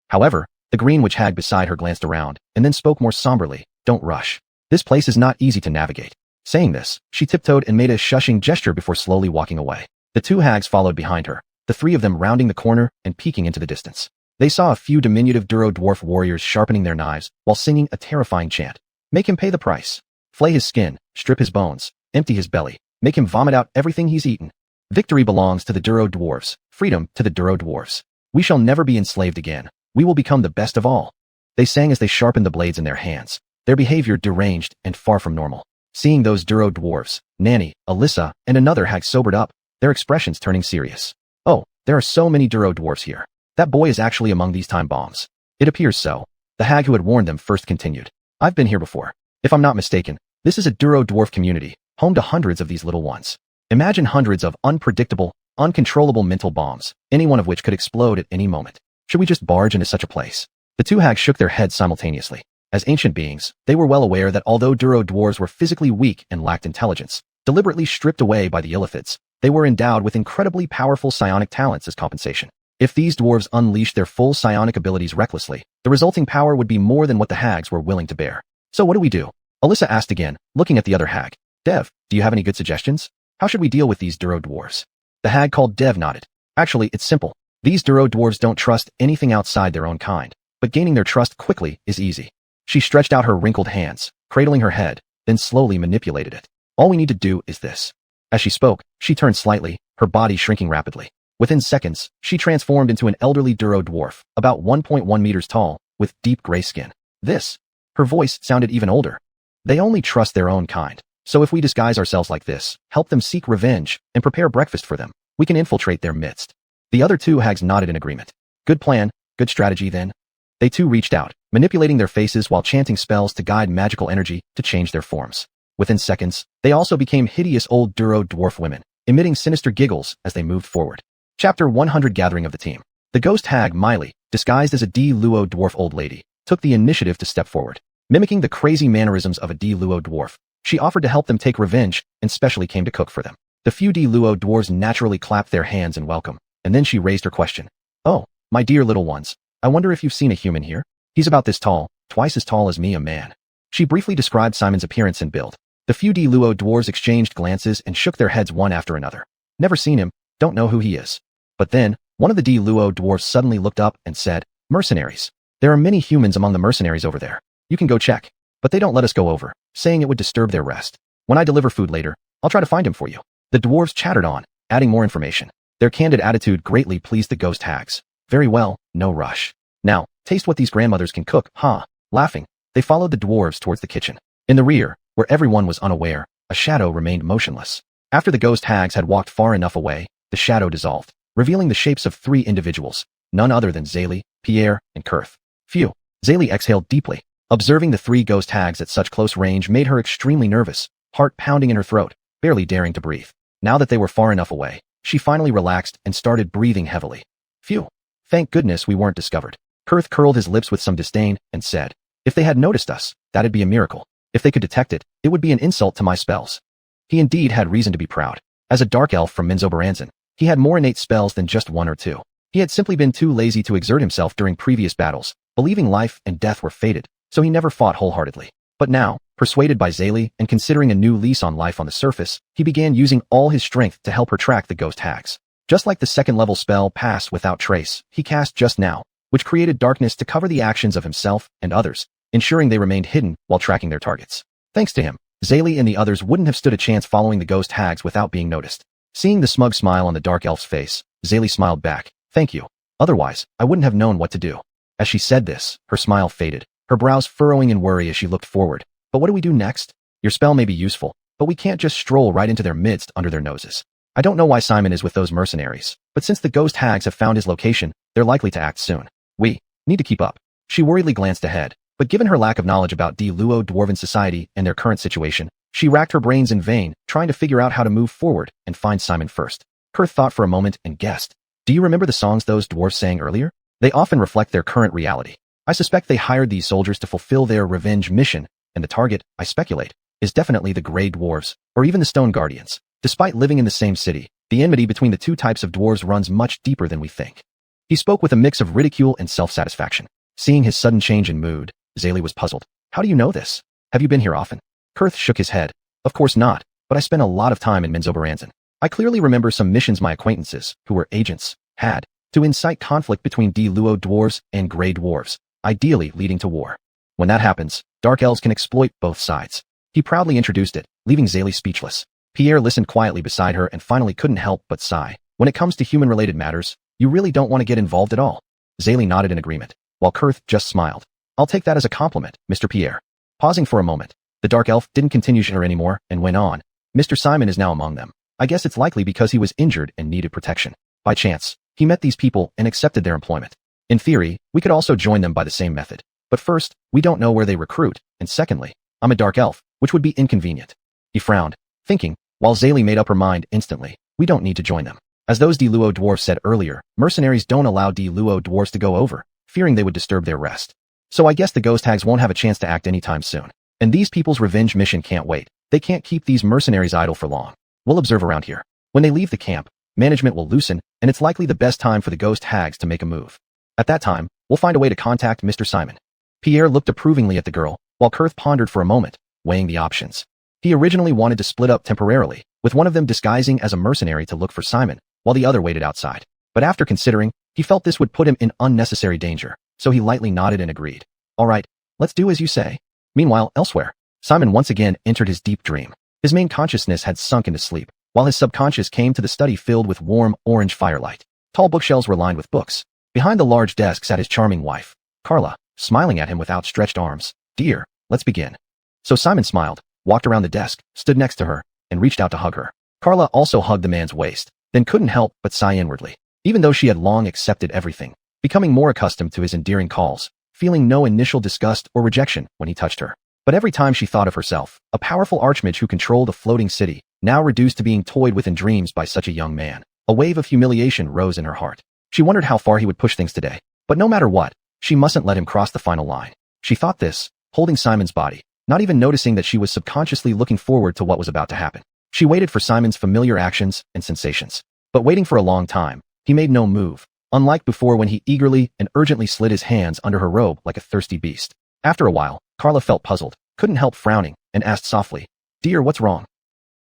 However, the green witch hag beside her glanced around and then spoke more somberly. Don't rush. This place is not easy to navigate. Saying this, she tiptoed and made a shushing gesture before slowly walking away. The two hags followed behind her, the three of them rounding the corner and peeking into the distance. They saw a few diminutive Duro-dwarf warriors sharpening their knives while singing a terrifying chant. Make him pay the price. Flay his skin, strip his bones, empty his belly, make him vomit out everything he's eaten. Victory belongs to the Duro-dwarves, freedom to the Duro-dwarves. We shall never be enslaved again. We will become the best of all. They sang as they sharpened the blades in their hands, their behavior deranged and far from normal. Seeing those Duro-dwarves, Nanny, Alyssa, and another hag sobered up, their expressions turning serious. Oh, there are so many Duro-dwarves here. That boy is actually among these time bombs. It appears so. The hag who had warned them first continued. I've been here before. If I'm not mistaken, this is a Duro-dwarf community, home to hundreds of these little ones. Imagine hundreds of unpredictable, uncontrollable mental bombs, any one of which could explode at any moment. Should we just barge into such a place? The two hags shook their heads simultaneously. As ancient beings, they were well aware that although Duro dwarves were physically weak and lacked intelligence, deliberately stripped away by the illithids, they were endowed with incredibly powerful psionic talents as compensation. If these dwarves unleashed their full psionic abilities recklessly, the resulting power would be more than what the hags were willing to bear. So what do we do? Alyssa asked again, looking at the other hag. Dev, do you have any good suggestions? How should we deal with these Duro dwarves? The hag called Dev nodded. Actually, it's simple. These Duro dwarves don't trust anything outside their own kind, but gaining their trust quickly is easy. She stretched out her wrinkled hands, cradling her head, then slowly manipulated it. All we need to do is this. As she spoke, she turned slightly, her body shrinking rapidly. Within seconds, she transformed into an elderly Duro dwarf, about 1.1 meters tall, with deep gray skin. Her voice sounded even older. They only trust their own kind. So if we disguise ourselves like this, help them seek revenge, and prepare breakfast for them, we can infiltrate their midst. The other two hags nodded in agreement. Good plan, good strategy then. They too reached out, manipulating their faces while chanting spells to guide magical energy to change their forms. Within seconds, they also became hideous old Duro dwarf women, emitting sinister giggles as they moved forward. Chapter 100 Gathering of the Team. The ghost hag, Miley, disguised as a D-Luo dwarf old lady, took the initiative to step forward. Mimicking the crazy mannerisms of a D-Luo dwarf, she offered to help them take revenge and specially came to cook for them. The few D-Luo dwarves naturally clapped their hands in welcome, and then she raised her question. Oh, my dear little ones, I wonder if you've seen a human here? He's about this tall, twice as tall as me, a man. She briefly described Simon's appearance and build. The few D-Luo dwarves exchanged glances and shook their heads one after another. Never seen him, don't know who he is. But then, one of the D-Luo dwarves suddenly looked up and said, Mercenaries. There are many humans among the mercenaries over there. You can go check. But they don't let us go over, saying it would disturb their rest. When I deliver food later, I'll try to find him for you. The dwarves chattered on, adding more information. Their candid attitude greatly pleased the ghost hags. Very well, no rush. Now, taste what these grandmothers can cook, huh? Laughing, they followed the dwarves towards the kitchen. In the rear, where everyone was unaware, a shadow remained motionless. After the ghost hags had walked far enough away, the shadow dissolved, revealing the shapes of three individuals, none other than Zaylee, Pierre, and Kurth. Phew. Zaylee exhaled deeply. Observing the three ghost hags at such close range made her extremely nervous, heart pounding in her throat, barely daring to breathe. Now that they were far enough away, she finally relaxed and started breathing heavily. Phew. Thank goodness we weren't discovered. Kurth curled his lips with some disdain and said, if they had noticed us, that'd be a miracle. If they could detect it, it would be an insult to my spells. He indeed had reason to be proud. As a dark elf from Menzoberranzan, he had more innate spells than just one or two. He had simply been too lazy to exert himself during previous battles, believing life and death were fated, so he never fought wholeheartedly. But now, persuaded by Zaylee and considering a new lease on life on the surface, he began using all his strength to help her track the ghost hags. Just like the second-level spell Pass Without Trace he cast just now, which created darkness to cover the actions of himself and others, ensuring they remained hidden while tracking their targets. Thanks to him, Zaylee and the others wouldn't have stood a chance following the ghost hags without being noticed. Seeing the smug smile on the dark elf's face, Zaylee smiled back. Thank you. Otherwise, I wouldn't have known what to do. As she said this, her smile faded, her brows furrowing in worry as she looked forward. But what do we do next? Your spell may be useful, but we can't just stroll right into their midst under their noses. I don't know why Simon is with those mercenaries, but since the ghost hags have found his location, they're likely to act soon. We need to keep up. She worriedly glanced ahead, but given her lack of knowledge about D-Luo dwarven society and their current situation, she racked her brains in vain, trying to figure out how to move forward and find Simon first. Kurth thought for a moment and guessed. Do you remember the songs those dwarves sang earlier? They often reflect their current reality. I suspect they hired these soldiers to fulfill their revenge mission, and the target, I speculate, is definitely the Grey Dwarves, or even the Stone Guardians. Despite living in the same city, the enmity between the two types of dwarves runs much deeper than we think. He spoke with a mix of ridicule and self-satisfaction. Seeing his sudden change in mood, Zaylee was puzzled. How do you know this? Have you been here often? Kurth shook his head. Of course not, but I spent a lot of time in Menzoberranzan. I clearly remember some missions my acquaintances, who were agents, had, to incite conflict between D-Luo dwarves and Grey Dwarves, ideally leading to war. When that happens, dark elves can exploit both sides. He proudly introduced it, leaving Zaylee speechless. Pierre listened quietly beside her and finally couldn't help but sigh. When it comes to human-related matters, you really don't want to get involved at all. Zaylee nodded in agreement, while Kurth just smiled. I'll take that as a compliment, Mr. Pierre. Pausing for a moment, the dark elf didn't continue her anymore and went on. Mr. Simon is now among them. I guess it's likely because he was injured and needed protection. By chance, he met these people and accepted their employment. In theory, we could also join them by the same method. But first, we don't know where they recruit, and secondly, I'm a dark elf, which would be inconvenient. He frowned, thinking, while Zaylee made up her mind instantly. We don't need to join them. As those Diluo dwarfs said earlier, mercenaries don't allow Diluo dwarfs to go over, fearing they would disturb their rest. So I guess the ghost hags won't have a chance to act anytime soon. And these people's revenge mission can't wait. They can't keep these mercenaries idle for long. We'll observe around here. When they leave the camp, management will loosen, and it's likely the best time for the ghost hags to make a move. At that time, we'll find a way to contact Mr. Simon. Pierre looked approvingly at the girl, while Kurth pondered for a moment, weighing the options. He originally wanted to split up temporarily, with one of them disguising as a mercenary to look for Simon, while the other waited outside. But after considering, he felt this would put him in unnecessary danger, so he lightly nodded and agreed. All right, let's do as you say. Meanwhile, elsewhere, Simon once again entered his deep dream. His main consciousness had sunk into sleep, while his subconscious came to the study filled with warm, orange firelight. Tall bookshelves were lined with books. Behind the large desk sat his charming wife, Carla, smiling at him with outstretched arms. Dear, let's begin. So Simon smiled, walked around the desk, stood next to her, and reached out to hug her. Carla also hugged the man's waist, then couldn't help but sigh inwardly. Even though she had long accepted everything, becoming more accustomed to his endearing calls, feeling no initial disgust or rejection when he touched her. But every time she thought of herself, a powerful archmage who controlled a floating city, now reduced to being toyed with in dreams by such a young man, a wave of humiliation rose in her heart. She wondered how far he would push things today. But no matter what, she mustn't let him cross the final line. She thought this, holding Simon's body, not even noticing that she was subconsciously looking forward to what was about to happen. She waited for Simon's familiar actions and sensations. But waiting for a long time, he made no move, unlike before when he eagerly and urgently slid his hands under her robe like a thirsty beast. After a while, Carla felt puzzled, couldn't help frowning, and asked softly, Dear, what's wrong?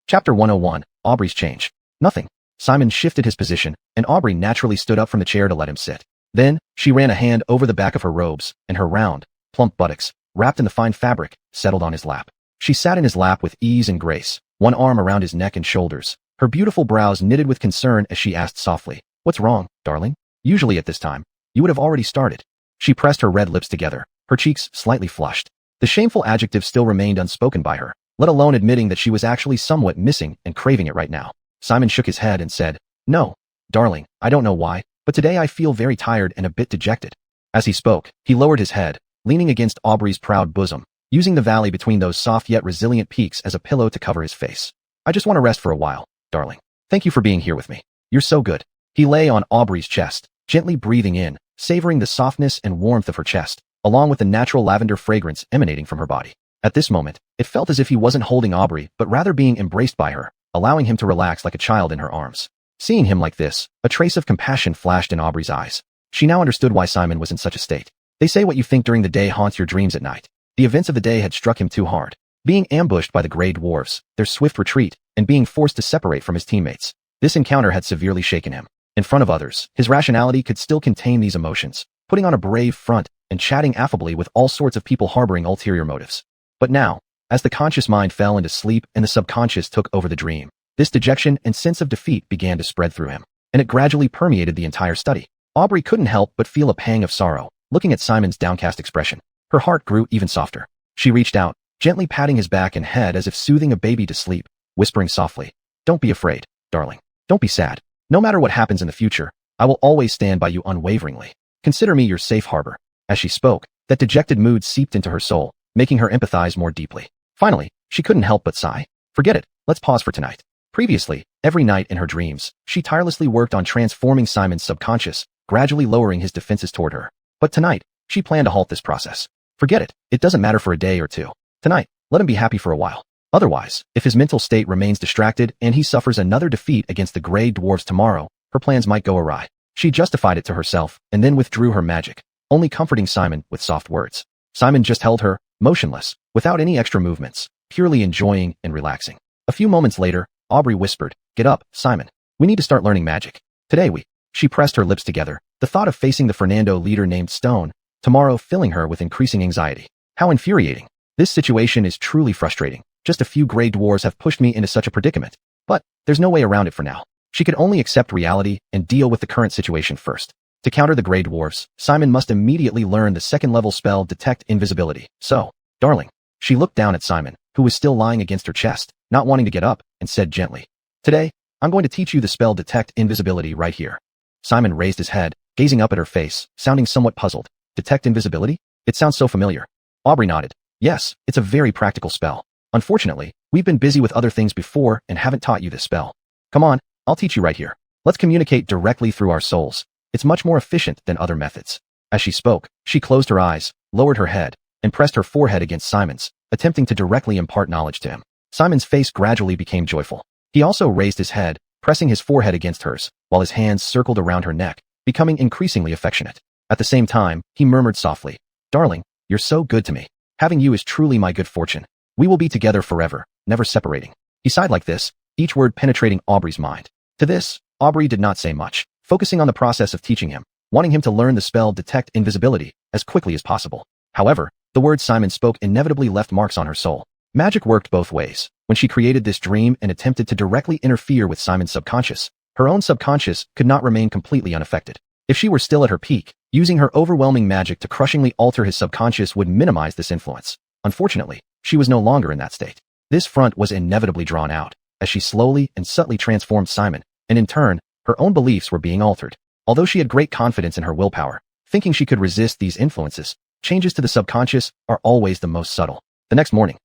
Chapter 101, Aubrey's Change. Nothing. Simon shifted his position, and Aubrey naturally stood up from the chair to let him sit. Then, she ran a hand over the back of her robes, and her round, plump buttocks, wrapped in the fine fabric, settled on his lap. She sat in his lap with ease and grace, one arm around his neck and shoulders, her beautiful brows knitted with concern as she asked softly, What's wrong, darling? Usually at this time, you would have already started. She pressed her red lips together, her cheeks slightly flushed. The shameful adjective still remained unspoken by her, let alone admitting that she was actually somewhat missing and craving it right now. Simon shook his head and said, No, darling, I don't know why, but today I feel very tired and a bit dejected. As he spoke, he lowered his head, leaning against Aubrey's proud bosom, using the valley between those soft yet resilient peaks as a pillow to cover his face. I just want to rest for a while, darling. Thank you for being here with me. You're so good. He lay on Aubrey's chest, gently breathing in, savoring the softness and warmth of her chest, along with the natural lavender fragrance emanating from her body. At this moment, it felt as if he wasn't holding Aubrey but rather being embraced by her, allowing him to relax like a child in her arms. Seeing him like this, a trace of compassion flashed in Aubrey's eyes. She now understood why Simon was in such a state. They say what you think during the day haunts your dreams at night. The events of the day had struck him too hard. Being ambushed by the Grey Dwarves, their swift retreat, and being forced to separate from his teammates. This encounter had severely shaken him. In front of others, his rationality could still contain these emotions, putting on a brave front and chatting affably with all sorts of people harboring ulterior motives. But now, as the conscious mind fell into sleep and the subconscious took over the dream, this dejection and sense of defeat began to spread through him, and it gradually permeated the entire study. Aubrey couldn't help but feel a pang of sorrow, looking at Simon's downcast expression. Her heart grew even softer. She reached out, gently patting his back and head as if soothing a baby to sleep, whispering softly, Don't be afraid, darling. Don't be sad. No matter what happens in the future, I will always stand by you unwaveringly. Consider me your safe harbor. As she spoke, that dejected mood seeped into her soul, making her empathize more deeply. Finally, she couldn't help but sigh. Forget it, let's pause for tonight. Previously, every night in her dreams, she tirelessly worked on transforming Simon's subconscious, gradually lowering his defenses toward her. But tonight, she planned to halt this process. Forget it, it doesn't matter for a day or two. Tonight, let him be happy for a while. Otherwise, if his mental state remains distracted and he suffers another defeat against the Grey Dwarves tomorrow, her plans might go awry. She justified it to herself and then withdrew her magic, only comforting Simon with soft words. Simon just held her, motionless, without any extra movements, purely enjoying and relaxing. A few moments later, Aubrey whispered, Get up, Simon. We need to start learning magic. Today She pressed her lips together, the thought of facing the Fernando leader named Stone, tomorrow filling her with increasing anxiety. How infuriating. This situation is truly frustrating. Just a few Grey Dwarves have pushed me into such a predicament. But, there's no way around it for now. She could only accept reality and deal with the current situation first. To counter the Grey Dwarves, Simon must immediately learn the second-level spell Detect Invisibility. So, darling. She looked down at Simon, who was still lying against her chest, not wanting to get up, and said gently, Today, I'm going to teach you the spell Detect Invisibility right here. Simon raised his head, gazing up at her face, sounding somewhat puzzled. Detect invisibility? It sounds so familiar. Aubrey nodded. Yes, it's a very practical spell. Unfortunately, We've been busy with other things before and haven't taught you this spell. Come on, I'll teach you right here. Let's communicate directly through our souls. It's much more efficient than other methods." As she spoke, she closed her eyes, lowered her head, and pressed her forehead against Simon's, attempting to directly impart knowledge to him. Simon's face gradually became joyful. He also raised his head, pressing his forehead against hers, while his hands circled around her neck, becoming increasingly affectionate. At the same time, he murmured softly, "Darling, you're so good to me. Having you is truly my good fortune. We will be together forever, never separating." He sighed like this, each word penetrating Aubrey's mind. To this, Aubrey did not say much, focusing on the process of teaching him, wanting him to learn the spell Detect Invisibility as quickly as possible. However, the words Simon spoke inevitably left marks on her soul. Magic worked both ways. When she created this dream and attempted to directly interfere with Simon's subconscious, her own subconscious could not remain completely unaffected. If she were still at her peak, using her overwhelming magic to crushingly alter his subconscious would minimize this influence. Unfortunately, she was no longer in that state. This front was inevitably drawn out, as she slowly and subtly transformed Simon, and in turn, her own beliefs were being altered. Although she had great confidence in her willpower, thinking she could resist these influences, changes to the subconscious are always the most subtle. The next morning,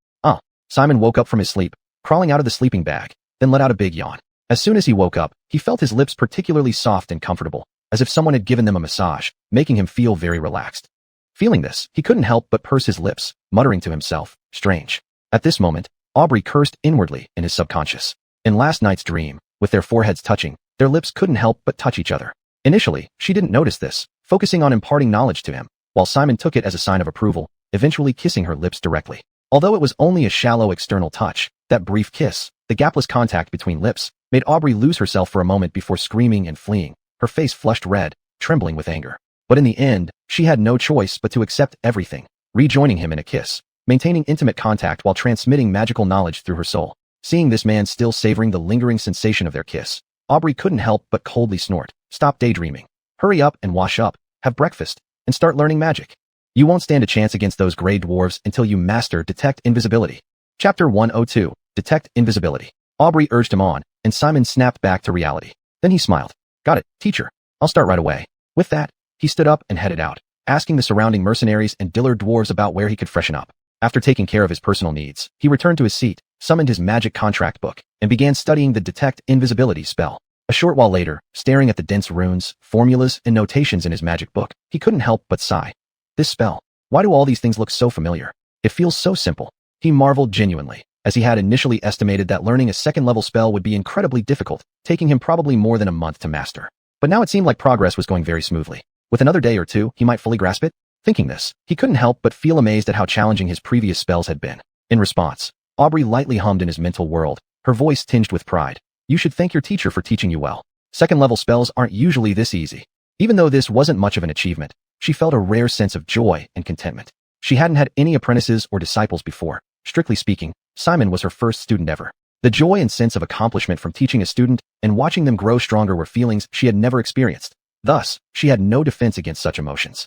Simon woke up from his sleep, crawling out of the sleeping bag, then let out a big yawn. As soon as he woke up, he felt his lips particularly soft and comfortable, as if someone had given them a massage, making him feel very relaxed. Feeling this, he couldn't help but purse his lips, muttering to himself, "Strange." At this moment, Aubrey cursed inwardly in his subconscious. In last night's dream, with their foreheads touching, their lips couldn't help but touch each other. Initially, she didn't notice this, focusing on imparting knowledge to him, while Simon took it as a sign of approval, eventually kissing her lips directly. Although it was only a shallow external touch, that brief kiss, the gapless contact between lips, made Aubrey lose herself for a moment before screaming and fleeing, her face flushed red, trembling with anger. But in the end, she had no choice but to accept everything, rejoining him in a kiss, maintaining intimate contact while transmitting magical knowledge through her soul. Seeing this man still savoring the lingering sensation of their kiss, Aubrey couldn't help but coldly snort, "Stop daydreaming. Hurry up and wash up, have breakfast, and start learning magic. You won't stand a chance against those gray dwarves until you master Detect Invisibility." Chapter 102, Detect Invisibility. Aubrey urged him on, and Simon snapped back to reality. Then he smiled. "Got it, teacher. I'll start right away." With that, he stood up and headed out, asking the surrounding mercenaries and Dillard dwarves about where he could freshen up. After taking care of his personal needs, he returned to his seat, summoned his magic contract book, and began studying the Detect Invisibility spell. A short while later, staring at the dense runes, formulas, and notations in his magic book, he couldn't help but sigh. This spell, why do all these things look so familiar? It feels so simple. He marveled genuinely, as he had initially estimated that learning a second-level spell would be incredibly difficult, taking him probably more than a month to master. But now it seemed like progress was going very smoothly. With another day or two, he might fully grasp it. Thinking this, he couldn't help but feel amazed at how challenging his previous spells had been. In response, Aubrey lightly hummed in his mental world, her voice tinged with pride. "You should thank your teacher for teaching you well. Second-level spells aren't usually this easy." Even though this wasn't much of an achievement, she felt a rare sense of joy and contentment. She hadn't had any apprentices or disciples before. Strictly speaking, Simon was her first student ever. The joy and sense of accomplishment from teaching a student and watching them grow stronger were feelings she had never experienced. Thus, she had no defense against such emotions.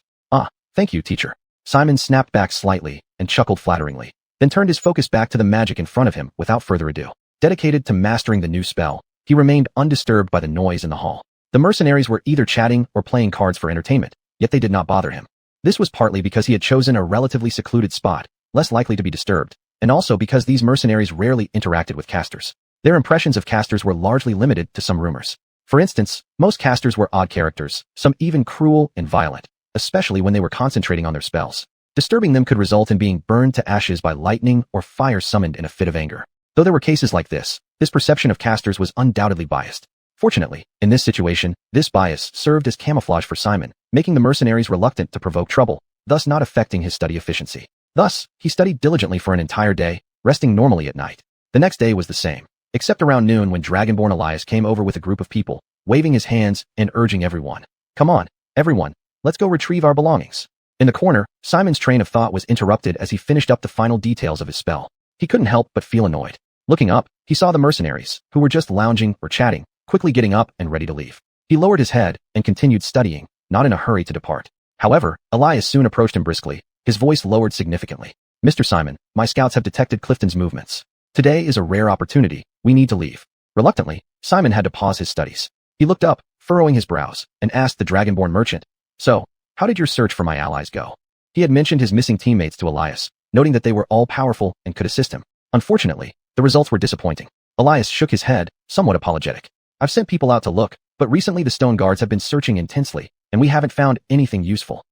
Thank you, teacher." Simon snapped back slightly and chuckled flatteringly, then turned his focus back to the magic in front of him without further ado. Dedicated to mastering the new spell, he remained undisturbed by the noise in the hall. The mercenaries were either chatting or playing cards for entertainment, yet they did not bother him. This was partly because he had chosen a relatively secluded spot, less likely to be disturbed, and also because these mercenaries rarely interacted with casters. Their impressions of casters were largely limited to some rumors. For instance, most casters were odd characters, some even cruel and violent, especially when they were concentrating on their spells. Disturbing them could result in being burned to ashes by lightning or fire summoned in a fit of anger. Though there were cases like this perception of casters was undoubtedly biased. Fortunately, in this situation, this bias served as camouflage for Simon, making the mercenaries reluctant to provoke trouble, thus not affecting his study efficiency. Thus, he studied diligently for an entire day, resting normally at night. The next day was the same, except around noon when Dragonborn Elias came over with a group of people, waving his hands and urging everyone, "Come on, everyone, let's go retrieve our belongings." In the corner, Simon's train of thought was interrupted as he finished up the final details of his spell. He couldn't help but feel annoyed. Looking up, he saw the mercenaries, who were just lounging or chatting, quickly getting up and ready to leave. He lowered his head and continued studying, not in a hurry to depart. However, Elias soon approached him briskly, his voice lowered significantly. "Mr. Simon, my scouts have detected Clifton's movements. Today is a rare opportunity. We need to leave." Reluctantly, Simon had to pause his studies. He looked up, furrowing his brows, and asked the Dragonborn merchant, "So, how did your search for my allies go?" He had mentioned his missing teammates to Elias, noting that they were all powerful and could assist him. Unfortunately, The results were disappointing. Elias shook his head, somewhat apologetic. I've sent people out to look, but recently the stone guards have been searching intensely, and we haven't found anything useful.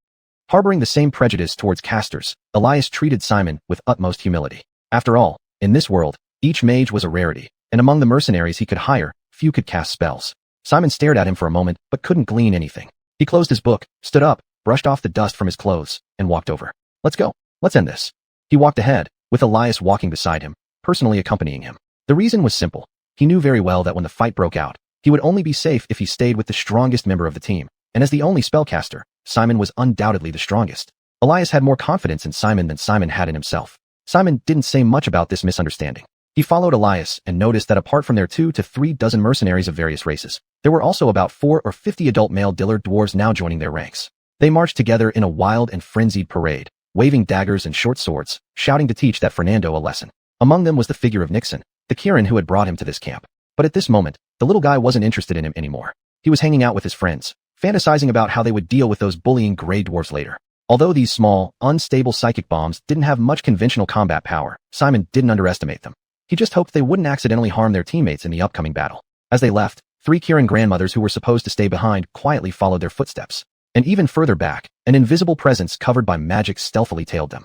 Harboring the same prejudice towards casters, Elias treated Simon with utmost humility. After all, in this world, each mage was a rarity, and among the mercenaries he could hire, few could cast spells. Simon stared at him for a moment, but couldn't glean anything. He closed his book, stood up, brushed off the dust from his clothes, and walked over. Let's go. Let's end this. He walked ahead, with Elias walking beside him, personally accompanying him. The reason was simple. He knew very well that when the fight broke out, he would only be safe if he stayed with the strongest member of the team, and as the only spellcaster, Simon was undoubtedly the strongest. Elias had more confidence in Simon than Simon had in himself. Simon didn't say much about this misunderstanding. He followed Elias and noticed that apart from their 2 to 3 dozen mercenaries of various races, there were also about 4 or 50 adult male Dillard dwarves now joining their ranks. They marched together in a wild and frenzied parade, waving daggers and short swords, shouting to teach that Fernando a lesson. Among them was the figure of Nixon, the Kieran who had brought him to this camp. But at this moment, the little guy wasn't interested in him anymore. He was hanging out with his friends, fantasizing about how they would deal with those bullying gray dwarfs later. Although these small, unstable psychic bombs didn't have much conventional combat power, Simon didn't underestimate them. He just hoped they wouldn't accidentally harm their teammates in the upcoming battle. As they left, 3 Kieran grandmothers who were supposed to stay behind quietly followed their footsteps. And even further back, an invisible presence covered by magic stealthily tailed them.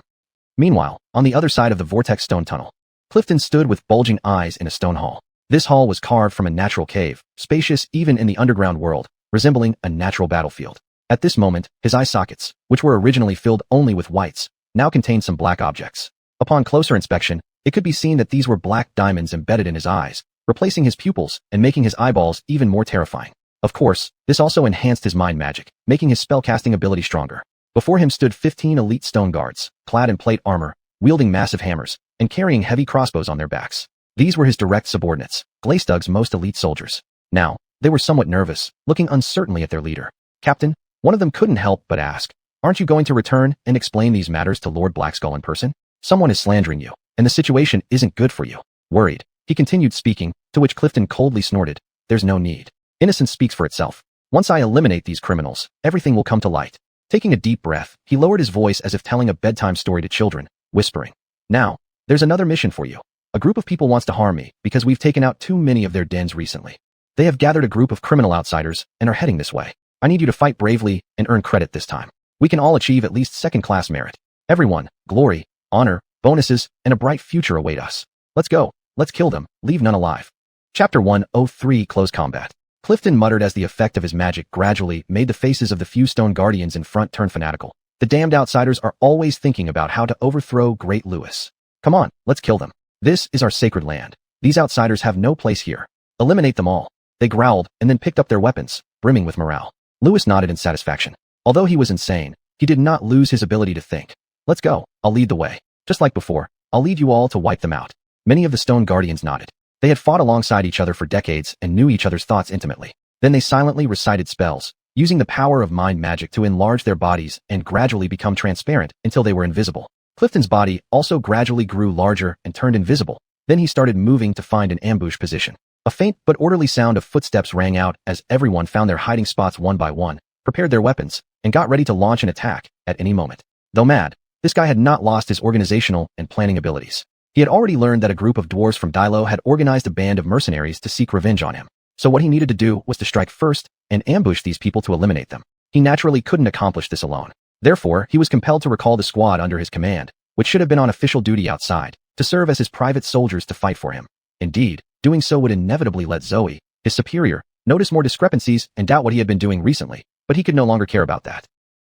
Meanwhile, on the other side of the vortex stone tunnel, Clifton stood with bulging eyes in a stone hall. This hall was carved from a natural cave, spacious even in the underground world, resembling a natural battlefield. At this moment, his eye sockets, which were originally filled only with whites, now contained some black objects. Upon closer inspection, it could be seen that these were black diamonds embedded in his eyes, replacing his pupils and making his eyeballs even more terrifying. Of course, this also enhanced his mind magic, making his spellcasting ability stronger. Before him stood 15 elite stone guards, clad in plate armor, wielding massive hammers, and carrying heavy crossbows on their backs. These were his direct subordinates, Glaystug's most elite soldiers. Now, they were somewhat nervous, looking uncertainly at their leader. Captain, one of them couldn't help but ask, aren't you going to return and explain these matters to Lord Blackskull in person? Someone is slandering you, and the situation isn't good for you. Worried, he continued speaking, to which Clifton coldly snorted, there's no need. Innocence speaks for itself. Once I eliminate these criminals, everything will come to light. Taking a deep breath, he lowered his voice as if telling a bedtime story to children, whispering, now, there's another mission for you. A group of people wants to harm me because we've taken out too many of their dens recently. They have gathered a group of criminal outsiders and are heading this way. I need you to fight bravely and earn credit this time. We can all achieve at least second-class merit. Everyone, glory, honor, bonuses, and a bright future await us. Let's go. Let's kill them. Leave none alive. Chapter 103 Close Combat. Clifton muttered as the effect of his magic gradually made the faces of the few stone guardians in front turn fanatical. The damned outsiders are always thinking about how to overthrow Great Lewis. Come on, let's kill them. This is our sacred land. These outsiders have no place here. Eliminate them all. They growled and then picked up their weapons, brimming with morale. Lewis nodded in satisfaction. Although he was insane, he did not lose his ability to think. Let's go. I'll lead the way. Just like before, I'll lead you all to wipe them out. Many of the stone guardians nodded. They had fought alongside each other for decades and knew each other's thoughts intimately. Then they silently recited spells, using the power of mind magic to enlarge their bodies and gradually become transparent until they were invisible. Clifton's body also gradually grew larger and turned invisible. Then he started moving to find an ambush position. A faint but orderly sound of footsteps rang out as everyone found their hiding spots one by one, prepared their weapons, and got ready to launch an attack at any moment. Though mad, this guy had not lost his organizational and planning abilities. He had already learned that a group of dwarves from Dilo had organized a band of mercenaries to seek revenge on him. So what he needed to do was to strike first and ambush these people to eliminate them. He naturally couldn't accomplish this alone. Therefore, he was compelled to recall the squad under his command, which should have been on official duty outside, to serve as his private soldiers to fight for him. Indeed, doing so would inevitably let Zoe, his superior, notice more discrepancies and doubt what he had been doing recently, but he could no longer care about that.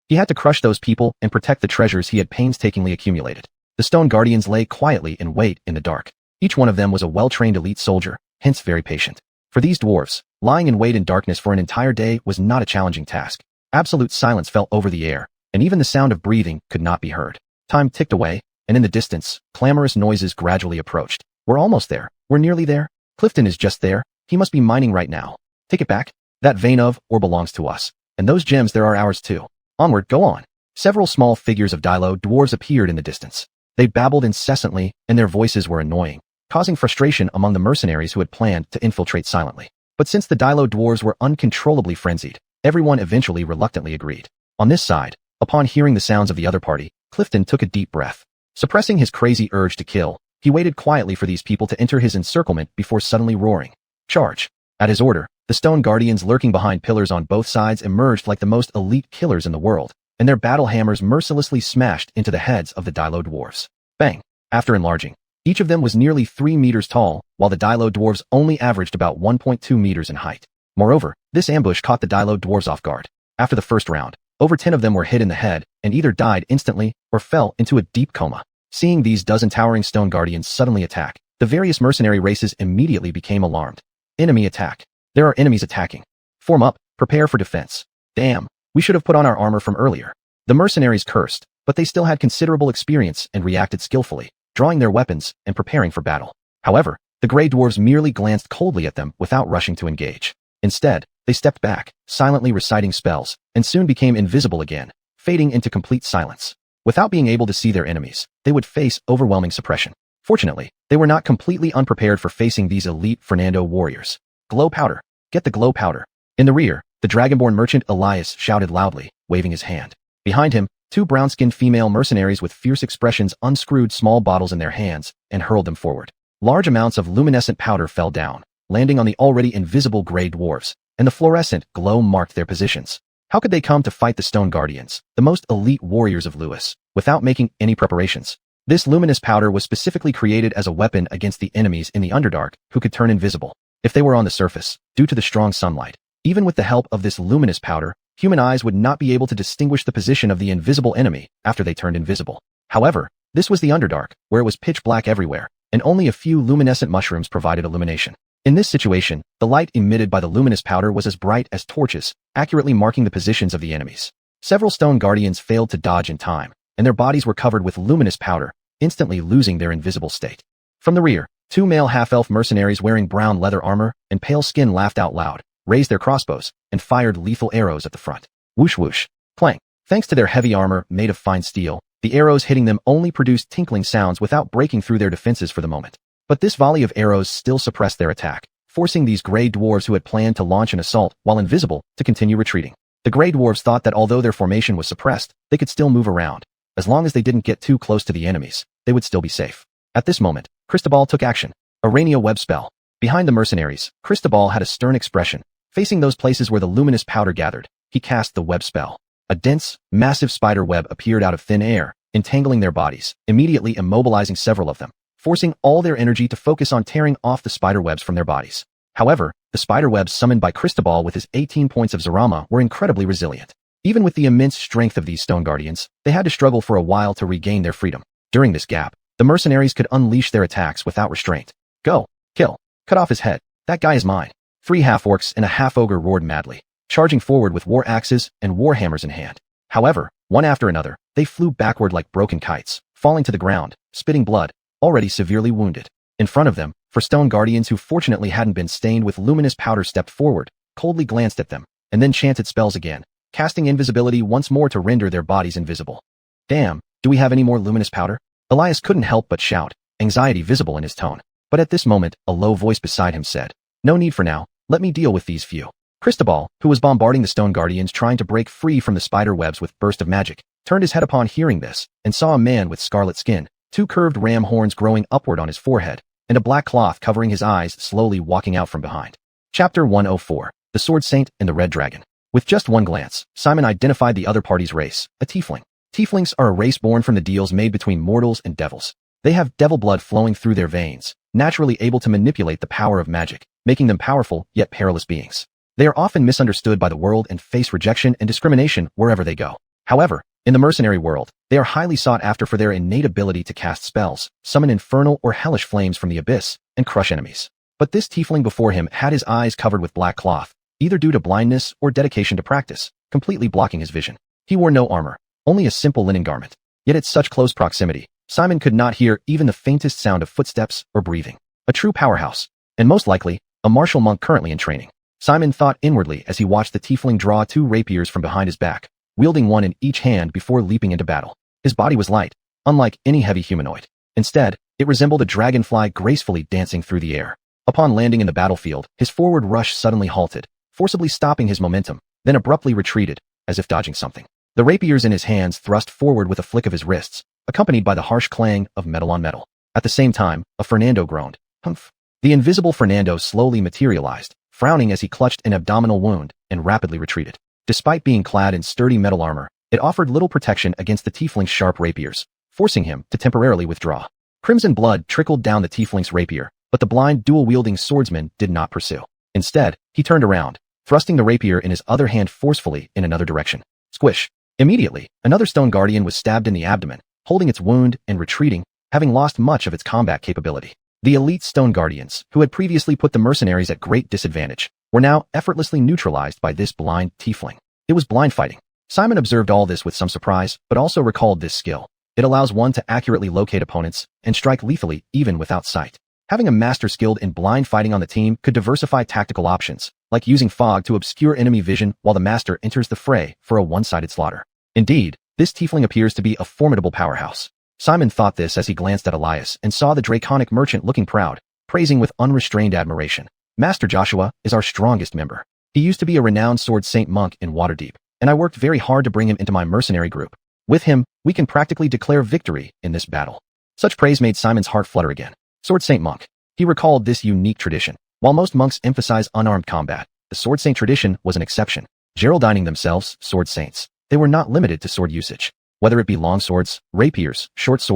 He had to crush those people and protect the treasures he had painstakingly accumulated. The stone guardians lay quietly in wait in the dark. Each one of them was a well-trained elite soldier, hence very patient. For these dwarves, lying in wait in darkness for an entire day was not a challenging task. Absolute silence fell over the air, and even the sound of breathing could not be heard. Time ticked away, and in the distance, clamorous noises gradually approached. We're almost there. We're nearly there. Clifton is just there. He must be mining right now. Take it back. That vein of or belongs to us. And those gems there are ours too. Onward, go on. Several small figures of Dilo dwarves appeared in the distance. They babbled incessantly, and their voices were annoying, causing frustration among the mercenaries who had planned to infiltrate silently. But since the Dilo dwarves were uncontrollably frenzied, everyone eventually reluctantly agreed. On this side, upon hearing the sounds of the other party, Clifton took a deep breath. Suppressing his crazy urge to kill, He waited quietly for these people to enter his encirclement before suddenly roaring, "Charge!" At his order, the stone guardians lurking behind pillars on both sides emerged like the most elite killers in the world, and their battle hammers mercilessly smashed into the heads of the Dilo dwarves. Bang! After enlarging, each of them was nearly 3 meters tall, while the Dilo dwarves only averaged about 1.2 meters in height. Moreover, this ambush caught the Dilo dwarves off guard. After the first round, over 10 of them were hit in the head and either died instantly or fell into a deep coma. Seeing these dozen towering stone guardians suddenly attack, the various mercenary races immediately became alarmed. Enemy attack. There are enemies attacking. Form up, prepare for defense. Damn, we should have put on our armor from earlier. The mercenaries cursed, but they still had considerable experience and reacted skillfully, drawing their weapons and preparing for battle. However, the Grey Dwarves merely glanced coldly at them without rushing to engage. Instead, they stepped back, silently reciting spells, and soon became invisible again, fading into complete silence. Without being able to see their enemies, they would face overwhelming suppression. Fortunately, they were not completely unprepared for facing these elite Fernando warriors. Glow powder. Get the glow powder. In the rear, the dragonborn merchant Elias shouted loudly, waving his hand. Behind him, 2 brown-skinned female mercenaries with fierce expressions unscrewed small bottles in their hands and hurled them forward. Large amounts of luminescent powder fell down, landing on the already invisible Grey Dwarves, and the fluorescent glow marked their positions. How could they come to fight the Stone Guardians, the most elite warriors of Lewis, without making any preparations? This luminous powder was specifically created as a weapon against the enemies in the Underdark who could turn invisible if they were on the surface, due to the strong sunlight. Even with the help of this luminous powder, human eyes would not be able to distinguish the position of the invisible enemy after they turned invisible. However, this was the Underdark, where it was pitch black everywhere, and only a few luminescent mushrooms provided illumination. In this situation, the light emitted by the luminous powder was as bright as torches, accurately marking the positions of the enemies. Several stone guardians failed to dodge in time, and their bodies were covered with luminous powder, instantly losing their invisible state. From the rear, 2 male half-elf mercenaries wearing brown leather armor and pale skin laughed out loud, raised their crossbows, and fired lethal arrows at the front. Whoosh whoosh, clang. Thanks to their heavy armor made of fine steel, the arrows hitting them only produced tinkling sounds without breaking through their defenses for the moment. But this volley of arrows still suppressed their attack, forcing these Grey Dwarves who had planned to launch an assault while invisible to continue retreating. The Grey Dwarves thought that although their formation was suppressed, they could still move around. As long as they didn't get too close to the enemies, they would still be safe. At this moment, Cristobal took action. A Rainio web spell. Behind the mercenaries, Cristobal had a stern expression. Facing those places where the luminous powder gathered, he cast the web spell. A dense, massive spider web appeared out of thin air, entangling their bodies, immediately immobilizing several of them, forcing all their energy to focus on tearing off the spider webs from their bodies. However, the spider webs summoned by Cristobal with his 18 points of Zarama were incredibly resilient. Even with the immense strength of these stone guardians, they had to struggle for a while to regain their freedom. During this gap, the mercenaries could unleash their attacks without restraint. Go, kill, cut off his head. That guy is mine. 3 half-orcs and a half-ogre roared madly, charging forward with war axes and war hammers in hand. However, one after another, they flew backward like broken kites, falling to the ground, spitting blood, already severely wounded. In front of them, 4 stone guardians who fortunately hadn't been stained with luminous powder stepped forward, coldly glanced at them, and then chanted spells again, casting invisibility once more to render their bodies invisible. Damn, do we have any more luminous powder? Elias couldn't help but shout, anxiety visible in his tone. But at this moment, a low voice beside him said, "No need for now, let me deal with these few." Cristobal, who was bombarding the stone guardians trying to break free from the spider webs with burst of magic, turned his head upon hearing this, and saw a man with scarlet skin, 2 curved ram horns growing upward on his forehead, and a black cloth covering his eyes slowly walking out from behind. Chapter 104, The Sword Saint and the Red Dragon. With just one glance, Simon identified the other party's race, a tiefling. Tieflings are a race born from the deals made between mortals and devils. They have devil blood flowing through their veins, naturally able to manipulate the power of magic, making them powerful yet perilous beings. They are often misunderstood by the world and face rejection and discrimination wherever they go. However, in the mercenary world, they are highly sought after for their innate ability to cast spells, summon infernal or hellish flames from the abyss, and crush enemies. But this tiefling before him had his eyes covered with black cloth, either due to blindness or dedication to practice, completely blocking his vision. He wore no armor, only a simple linen garment. Yet at such close proximity, Simon could not hear even the faintest sound of footsteps or breathing. A true powerhouse, and most likely, a martial monk currently in training. Simon thought inwardly as he watched the tiefling draw 2 rapiers from behind his back, wielding one in each hand before leaping into battle. His body was light, unlike any heavy humanoid. Instead, it resembled a dragonfly gracefully dancing through the air. Upon landing in the battlefield, his forward rush suddenly halted, forcibly stopping his momentum, then abruptly retreated, as if dodging something. The rapiers in his hands thrust forward with a flick of his wrists, accompanied by the harsh clang of metal on metal. At the same time, a Fernando groaned. Humph. The invisible Fernando slowly materialized, frowning as he clutched an abdominal wound and rapidly retreated. Despite being clad in sturdy metal armor, it offered little protection against the tiefling's sharp rapiers, forcing him to temporarily withdraw. Crimson blood trickled down the tiefling's rapier, but the blind dual-wielding swordsman did not pursue. Instead, he turned around, thrusting the rapier in his other hand forcefully in another direction. Squish. Immediately, another stone guardian was stabbed in the abdomen, holding its wound and retreating, having lost much of its combat capability. The elite stone guardians, who had previously put the mercenaries at great disadvantage, were now effortlessly neutralized by this blind tiefling. It was blind fighting. Simon observed all this with some surprise, but also recalled this skill. It allows one to accurately locate opponents and strike lethally even without sight. Having a master skilled in blind fighting on the team could diversify tactical options, like using fog to obscure enemy vision while the master enters the fray for a one-sided slaughter. Indeed, this tiefling appears to be a formidable powerhouse. Simon thought this as he glanced at Elias and saw the draconic merchant looking proud, praising with unrestrained admiration. Master Joshua is our strongest member. He used to be a renowned sword saint monk in Waterdeep, and I worked very hard to bring him into my mercenary group. With him, we can practically declare victory in this battle. Such praise made Simon's heart flutter again. Sword saint monk. He recalled this unique tradition. While most monks emphasize unarmed combat, the sword saint tradition was an exception. Geraldining themselves sword saints, they were not limited to sword usage. Whether it be long swords, rapiers, short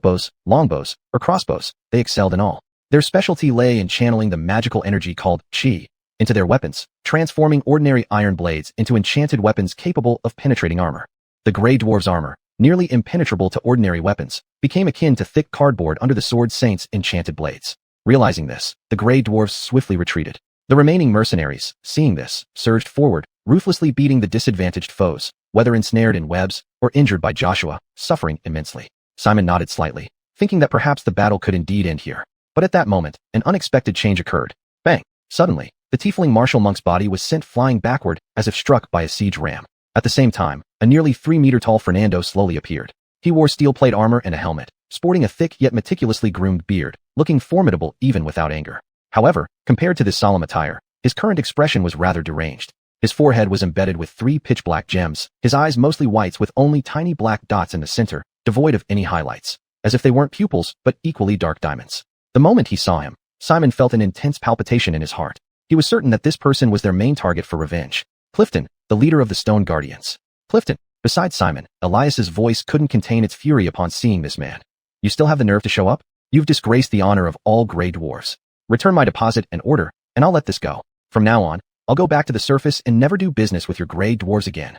bows, longbows, or crossbows, they excelled in all. Their specialty lay in channeling the magical energy called chi into their weapons, transforming ordinary iron blades into enchanted weapons capable of penetrating armor. The Grey Dwarf's armor, nearly impenetrable to ordinary weapons, became akin to thick cardboard under the sword saint's enchanted blades. Realizing this, the Grey Dwarfs swiftly retreated. The remaining mercenaries, seeing this, surged forward, ruthlessly beating the disadvantaged foes, whether ensnared in webs or injured by Joshua, suffering immensely. Simon nodded slightly, thinking that perhaps the battle could indeed end here. But at that moment, an unexpected change occurred. Bang! Suddenly, the tiefling martial monk's body was sent flying backward as if struck by a siege ram. At the same time, a nearly 3-meter-tall Fernando slowly appeared. He wore steel plate armor and a helmet, sporting a thick yet meticulously groomed beard, looking formidable even without anger. However, compared to this solemn attire, his current expression was rather deranged. His forehead was embedded with 3 pitch-black gems, his eyes mostly whites with only tiny black dots in the center, devoid of any highlights, as if they weren't pupils but equally dark diamonds. The moment he saw him, Simon felt an intense palpitation in his heart. He was certain that this person was their main target for revenge. Clifton, the leader of the Stone Guardians. Clifton. Besides Simon, Elias's voice couldn't contain its fury upon seeing this man. You still have the nerve to show up? You've disgraced the honor of all Grey Dwarves. Return my deposit and order, and I'll let this go. From now on, I'll go back to the surface and never do business with your Grey Dwarves again.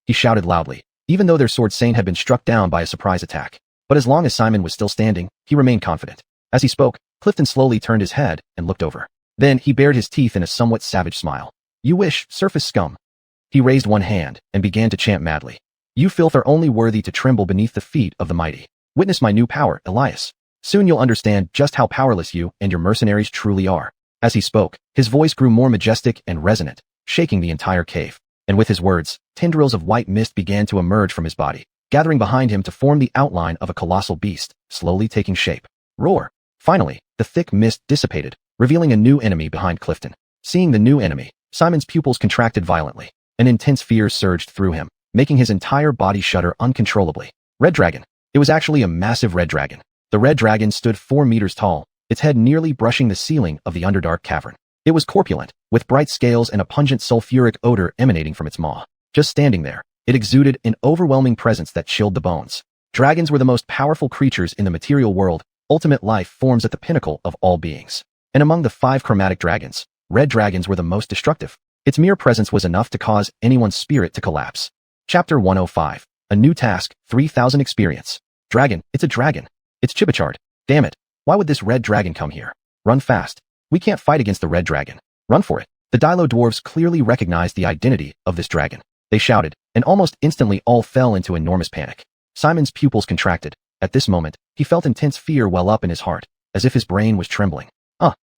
He shouted loudly, even though their sword saint had been struck down by a surprise attack. But as long as Simon was still standing, he remained confident. As he spoke, Clifton slowly turned his head and looked over. Then he bared his teeth in a somewhat savage smile. You wish, surface scum. He raised one hand and began to chant madly. You filth are only worthy to tremble beneath the feet of the mighty. Witness my new power, Elias. Soon you'll understand just how powerless you and your mercenaries truly are. As he spoke, his voice grew more majestic and resonant, shaking the entire cave. And with his words, tendrils of white mist began to emerge from his body, gathering behind him to form the outline of a colossal beast, slowly taking shape. Roar! Finally, the thick mist dissipated, revealing a new enemy behind Clifton. Seeing the new enemy, Simon's pupils contracted violently. An intense fear surged through him, making his entire body shudder uncontrollably. Red dragon. It was actually a massive red dragon. The red dragon stood 4 meters tall, its head nearly brushing the ceiling of the underdark cavern. It was corpulent, with bright scales and a pungent sulfuric odor emanating from its maw. Just standing there, it exuded an overwhelming presence that chilled the bones. Dragons were the most powerful creatures in the material world, ultimate life forms at the pinnacle of all beings. And among the 5 chromatic dragons, red dragons were the most destructive. Its mere presence was enough to cause anyone's spirit to collapse. Chapter 105. A new task, 3,000 experience. Dragon, it's a dragon. It's Chibichard. Damn it. Why would this red dragon come here? Run fast. We can't fight against the red dragon. Run for it. The Dilo dwarves clearly recognized the identity of this dragon. They shouted, and almost instantly all fell into enormous panic. Simon's pupils contracted. At this moment, he felt intense fear well up in his heart, as if his brain was trembling.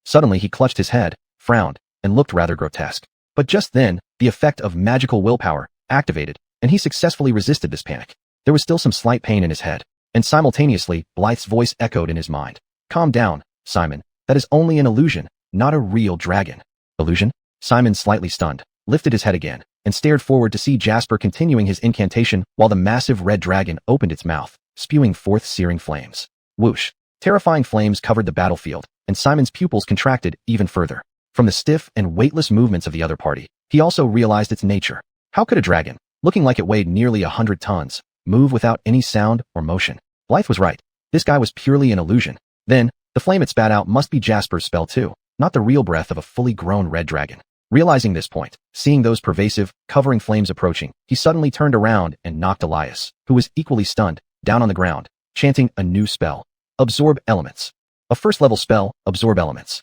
Suddenly he clutched his head, frowned, and looked rather grotesque. But just then, the effect of magical willpower activated, and he successfully resisted this panic. There was still some slight pain in his head, and simultaneously, Blythe's voice echoed in his mind. Calm down, Simon. That is only an illusion, not a real dragon. Illusion? Simon, slightly stunned, lifted his head again, and stared forward to see Jasper continuing his incantation while the massive red dragon opened its mouth, spewing forth searing flames. Whoosh. Terrifying flames covered the battlefield, and Simon's pupils contracted even further. From the stiff and weightless movements of the other party, he also realized its nature. How could a dragon, looking like it weighed nearly 100 tons, move without any sound or motion? Blythe was right. This guy was purely an illusion. Then, the flame it spat out must be Jasper's spell too, not the real breath of a fully grown red dragon. Realizing this point, seeing those pervasive, covering flames approaching, he suddenly turned around and knocked Elias, who was equally stunned, down on the ground, chanting a new spell. Absorb elements. A first-level spell, absorb elements.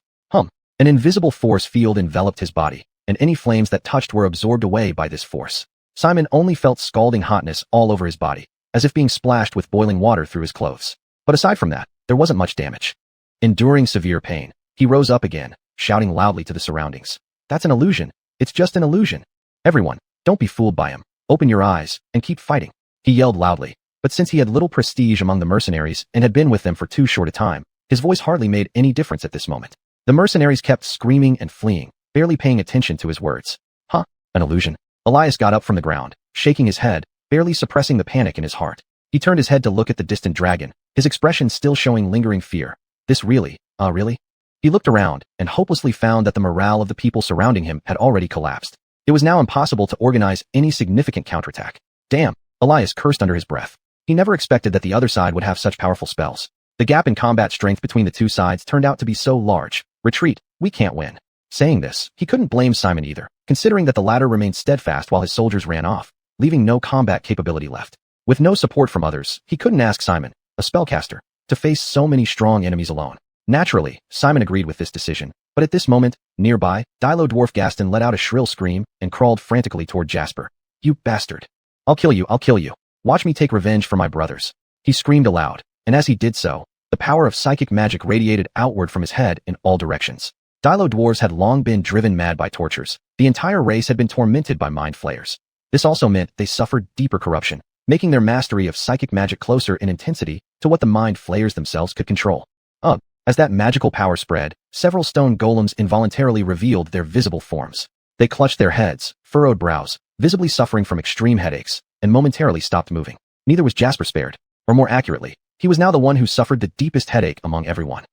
An invisible force field enveloped his body, and any flames that touched were absorbed away by this force. Simon only felt scalding hotness all over his body, as if being splashed with boiling water through his clothes. But aside from that, there wasn't much damage. Enduring severe pain, he rose up again, shouting loudly to the surroundings. That's an illusion. It's just an illusion. Everyone, don't be fooled by him. Open your eyes, and keep fighting. He yelled loudly, but since he had little prestige among the mercenaries and had been with them for too short a time, his voice hardly made any difference at this moment. The mercenaries kept screaming and fleeing, barely paying attention to his words. An illusion. Elias got up from the ground, shaking his head, barely suppressing the panic in his heart. He turned his head to look at the distant dragon, his expression still showing lingering fear. This really? Really? He looked around, and hopelessly found that the morale of the people surrounding him had already collapsed. It was now impossible to organize any significant counterattack. Damn, Elias cursed under his breath. He never expected that the other side would have such powerful spells. The gap in combat strength between the two sides turned out to be so large. Retreat, we can't win. Saying this, he couldn't blame Simon either, considering that the latter remained steadfast while his soldiers ran off, leaving no combat capability left. With no support from others, he couldn't ask Simon, a spellcaster, to face so many strong enemies alone. Naturally, Simon agreed with this decision, but at this moment, nearby, Dilo dwarf Gaston let out a shrill scream and crawled frantically toward Jasper. You bastard. I'll kill you. Watch me take revenge for my brothers. He screamed aloud, and as he did so, the power of psychic magic radiated outward from his head in all directions. Dilo dwarves had long been driven mad by tortures. The entire race had been tormented by mind flayers. This also meant they suffered deeper corruption, making their mastery of psychic magic closer in intensity to what the mind flayers themselves could control. As that magical power spread, several stone golems involuntarily revealed their visible forms. They clutched their heads, furrowed brows, visibly suffering from extreme headaches, and momentarily stopped moving. Neither was Jasper spared, or more accurately, he was now the one who suffered the deepest headache among everyone.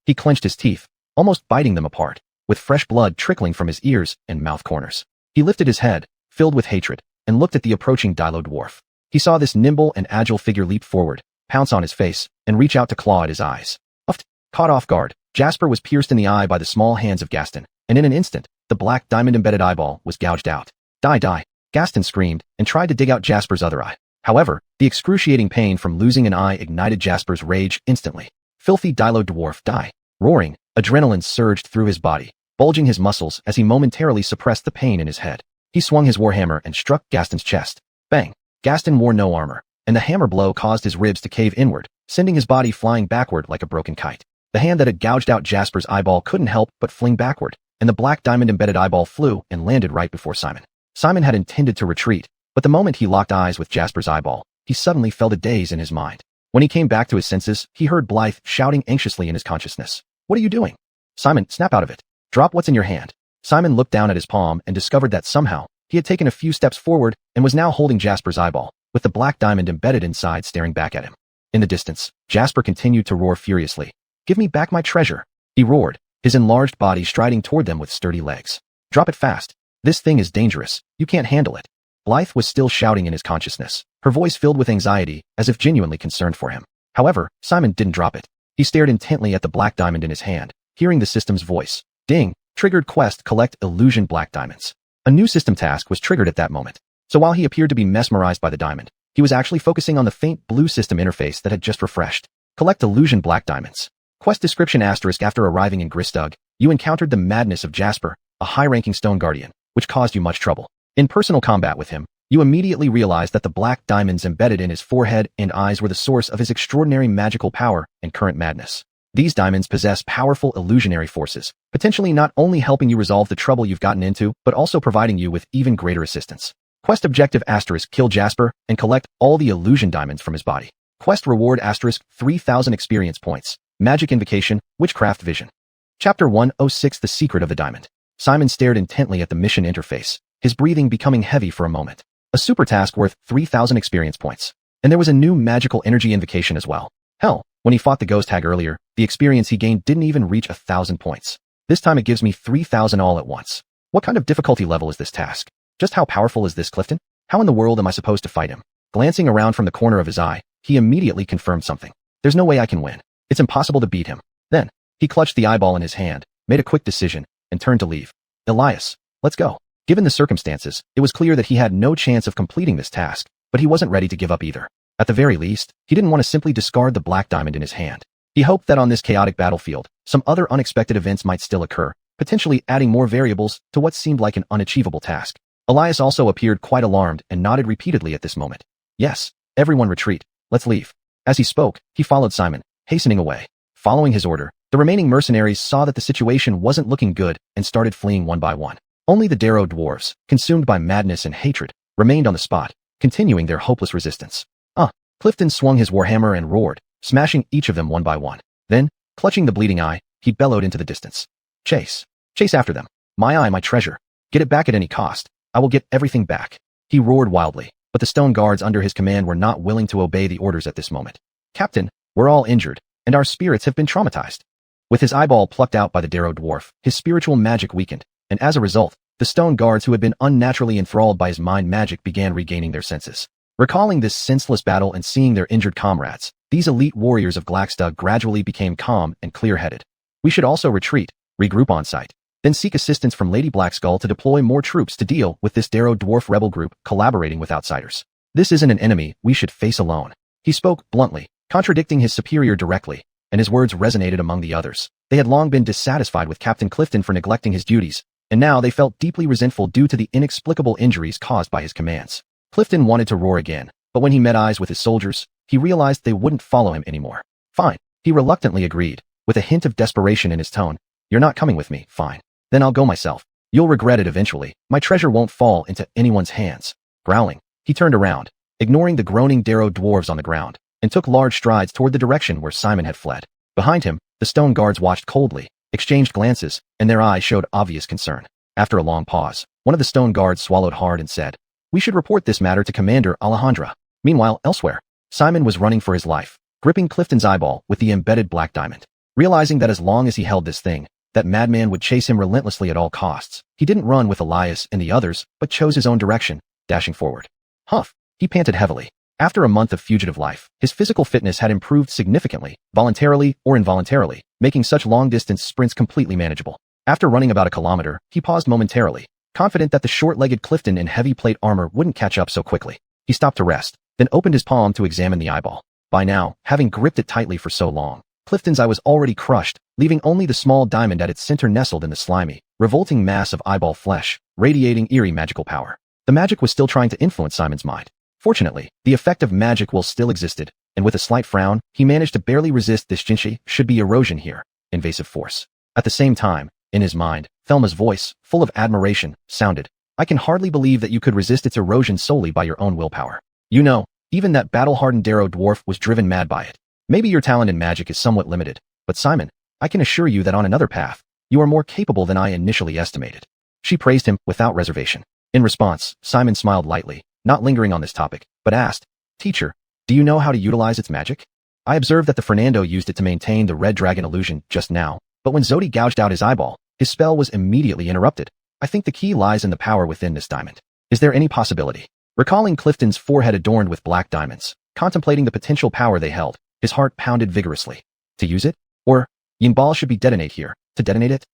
He clenched his teeth, almost biting them apart, with fresh blood trickling from his ears and mouth corners. He lifted his head, filled with hatred, and looked at the approaching Dilo dwarf. He saw this nimble and agile figure leap forward, pounce on his face, and reach out to claw at his eyes. Caught off guard, Jasper was pierced in the eye by the small hands of Gaston, and in an instant, the black diamond-embedded eyeball was gouged out. Die! Gaston screamed, and tried to dig out Jasper's other eye. However, the excruciating pain from losing an eye ignited Jasper's rage instantly. Filthy Dilo dwarf, die! Roaring, adrenaline surged through his body, bulging his muscles as he momentarily suppressed the pain in his head. He swung his warhammer and struck Gaston's chest. Bang! Gaston wore no armor, and the hammer blow caused his ribs to cave inward, sending his body flying backward like a broken kite. The hand that had gouged out Jasper's eyeball couldn't help but fling backward, and the black diamond-embedded eyeball flew and landed right before Simon. Simon had intended to retreat, but the moment he locked eyes with Jasper's eyeball, he suddenly felt a daze in his mind. When he came back to his senses, he heard Blythe shouting anxiously in his consciousness. What are you doing? Simon, snap out of it. Drop what's in your hand. Simon looked down at his palm and discovered that somehow, he had taken a few steps forward and was now holding Jasper's eyeball, with the black diamond embedded inside staring back at him. In the distance, Jasper continued to roar furiously. Give me back my treasure, he roared, his enlarged body striding toward them with sturdy legs. Drop it fast. This thing is dangerous. You can't handle it. Blythe was still shouting in his consciousness, her voice filled with anxiety, as if genuinely concerned for him. However, Simon didn't drop it. He stared intently at the black diamond in his hand, hearing the system's voice. Ding! Triggered quest collect illusion black diamonds. A new system task was triggered at that moment. So while he appeared to be mesmerized by the diamond, he was actually focusing on the faint blue system interface that had just refreshed. Collect illusion black diamonds. Quest description *. After arriving in Gristug, you encountered the madness of Jasper, a high-ranking stone guardian, which caused you much trouble. In personal combat with him, you immediately realized that the black diamonds embedded in his forehead and eyes were the source of his extraordinary magical power and current madness. These diamonds possess powerful illusionary forces, potentially not only helping you resolve the trouble you've gotten into, but also providing you with even greater assistance. Quest objective *. Kill Jasper and collect all the illusion diamonds from his body. Quest reward * 3,000 experience points. Magic invocation, witchcraft vision. Chapter 106 The Secret of the Diamond. Simon stared intently at the mission interface, his breathing becoming heavy for a moment. A super task worth 3,000 experience points. And there was a new magical energy invocation as well. Hell, When he fought the ghost hag earlier, the experience he gained didn't even reach 1,000 points. This time it gives me 3,000 all at once. What kind of difficulty level is this task? Just how powerful is this Clifton? How in the world am I supposed to fight him? Glancing around from the corner of his eye, he immediately confirmed something. There's no way I can win. It's impossible to beat him. Then, he clutched the eyeball in his hand, made a quick decision, and turned to leave. Elias, let's go. Given the circumstances, it was clear that he had no chance of completing this task, but he wasn't ready to give up either. At the very least, he didn't want to simply discard the black diamond in his hand. He hoped that on this chaotic battlefield, some other unexpected events might still occur, potentially adding more variables to what seemed like an unachievable task. Elias also appeared quite alarmed and nodded repeatedly at this moment. Yes, everyone retreat. Let's leave. As he spoke, he followed Simon, hastening away. Following his order, the remaining mercenaries saw that the situation wasn't looking good and started fleeing one by one. Only the Nero dwarves, consumed by madness and hatred, remained on the spot, continuing their hopeless resistance. Clifton swung his warhammer and roared, smashing each of them one by one. Then, clutching the bleeding eye, he bellowed into the distance. Chase. Chase after them. My eye, my treasure. Get it back at any cost. I will get everything back. He roared wildly, but the stone guards under his command were not willing to obey the orders at this moment. Captain, we're all injured, and our spirits have been traumatized. With his eyeball plucked out by the Nero dwarf, his spiritual magic weakened, and as a result, the stone guards who had been unnaturally enthralled by his mind magic began regaining their senses. Recalling this senseless battle and seeing their injured comrades, these elite warriors of Glaxta gradually became calm and clear-headed. We should also retreat, regroup on site, then seek assistance from Lady Blackskull to deploy more troops to deal with this Nero dwarf rebel group collaborating with outsiders. This isn't an enemy we should face alone. He spoke bluntly, contradicting his superior directly, and his words resonated among the others. They had long been dissatisfied with Captain Clifton for neglecting his duties, and now they felt deeply resentful due to the inexplicable injuries caused by his commands. Clifton wanted to roar again, but when he met eyes with his soldiers, he realized they wouldn't follow him anymore. Fine. He reluctantly agreed, with a hint of desperation in his tone. You're not coming with me, fine. Then I'll go myself. You'll regret it eventually. My treasure won't fall into anyone's hands. Growling, he turned around, ignoring the groaning Nero dwarves on the ground, and took large strides toward the direction where Simon had fled. Behind him, the stone guards watched coldly, exchanged glances, and their eyes showed obvious concern. After a long pause, one of the stone guards swallowed hard and said, "We should report this matter to Commander Alejandra." Meanwhile, elsewhere, Simon was running for his life, gripping Clifton's eyeball with the embedded black diamond. Realizing that as long as he held this thing, that madman would chase him relentlessly at all costs, he didn't run with Elias and the others, but chose his own direction, dashing forward. Huff! He panted heavily. After a month of fugitive life, his physical fitness had improved significantly, voluntarily or involuntarily, making such long-distance sprints completely manageable. After running about a kilometer, he paused momentarily, confident that the short-legged Clifton in heavy plate armor wouldn't catch up so quickly. He stopped to rest, then opened his palm to examine the eyeball. By now, having gripped it tightly for so long, Clifton's eye was already crushed, leaving only the small diamond at its center nestled in the slimy, revolting mass of eyeball flesh, radiating eerie magical power. The magic was still trying to influence Simon's mind. Fortunately, the effect of magic will still existed, and with a slight frown, he managed to barely resist this jinshi should be erosion here, invasive force. At the same time, in his mind, Thelma's voice, full of admiration, sounded, "I can hardly believe that you could resist its erosion solely by your own willpower. You know, even that battle-hardened Nero dwarf was driven mad by it. Maybe your talent in magic is somewhat limited, but Simon, I can assure you that on another path, you are more capable than I initially estimated." She praised him without reservation. In response, Simon smiled lightly, not lingering on this topic, but asked, "Teacher, do you know how to utilize its magic? I observed that the Fernando used it to maintain the red dragon illusion just now, but when Zodi gouged out his eyeball, his spell was immediately interrupted. I think the key lies in the power within this diamond. Is there any possibility?" Recalling Clifton's forehead adorned with black diamonds, contemplating the potential power they held, his heart pounded vigorously. To use it? Or, Yingbal should be detonate here, to detonate it?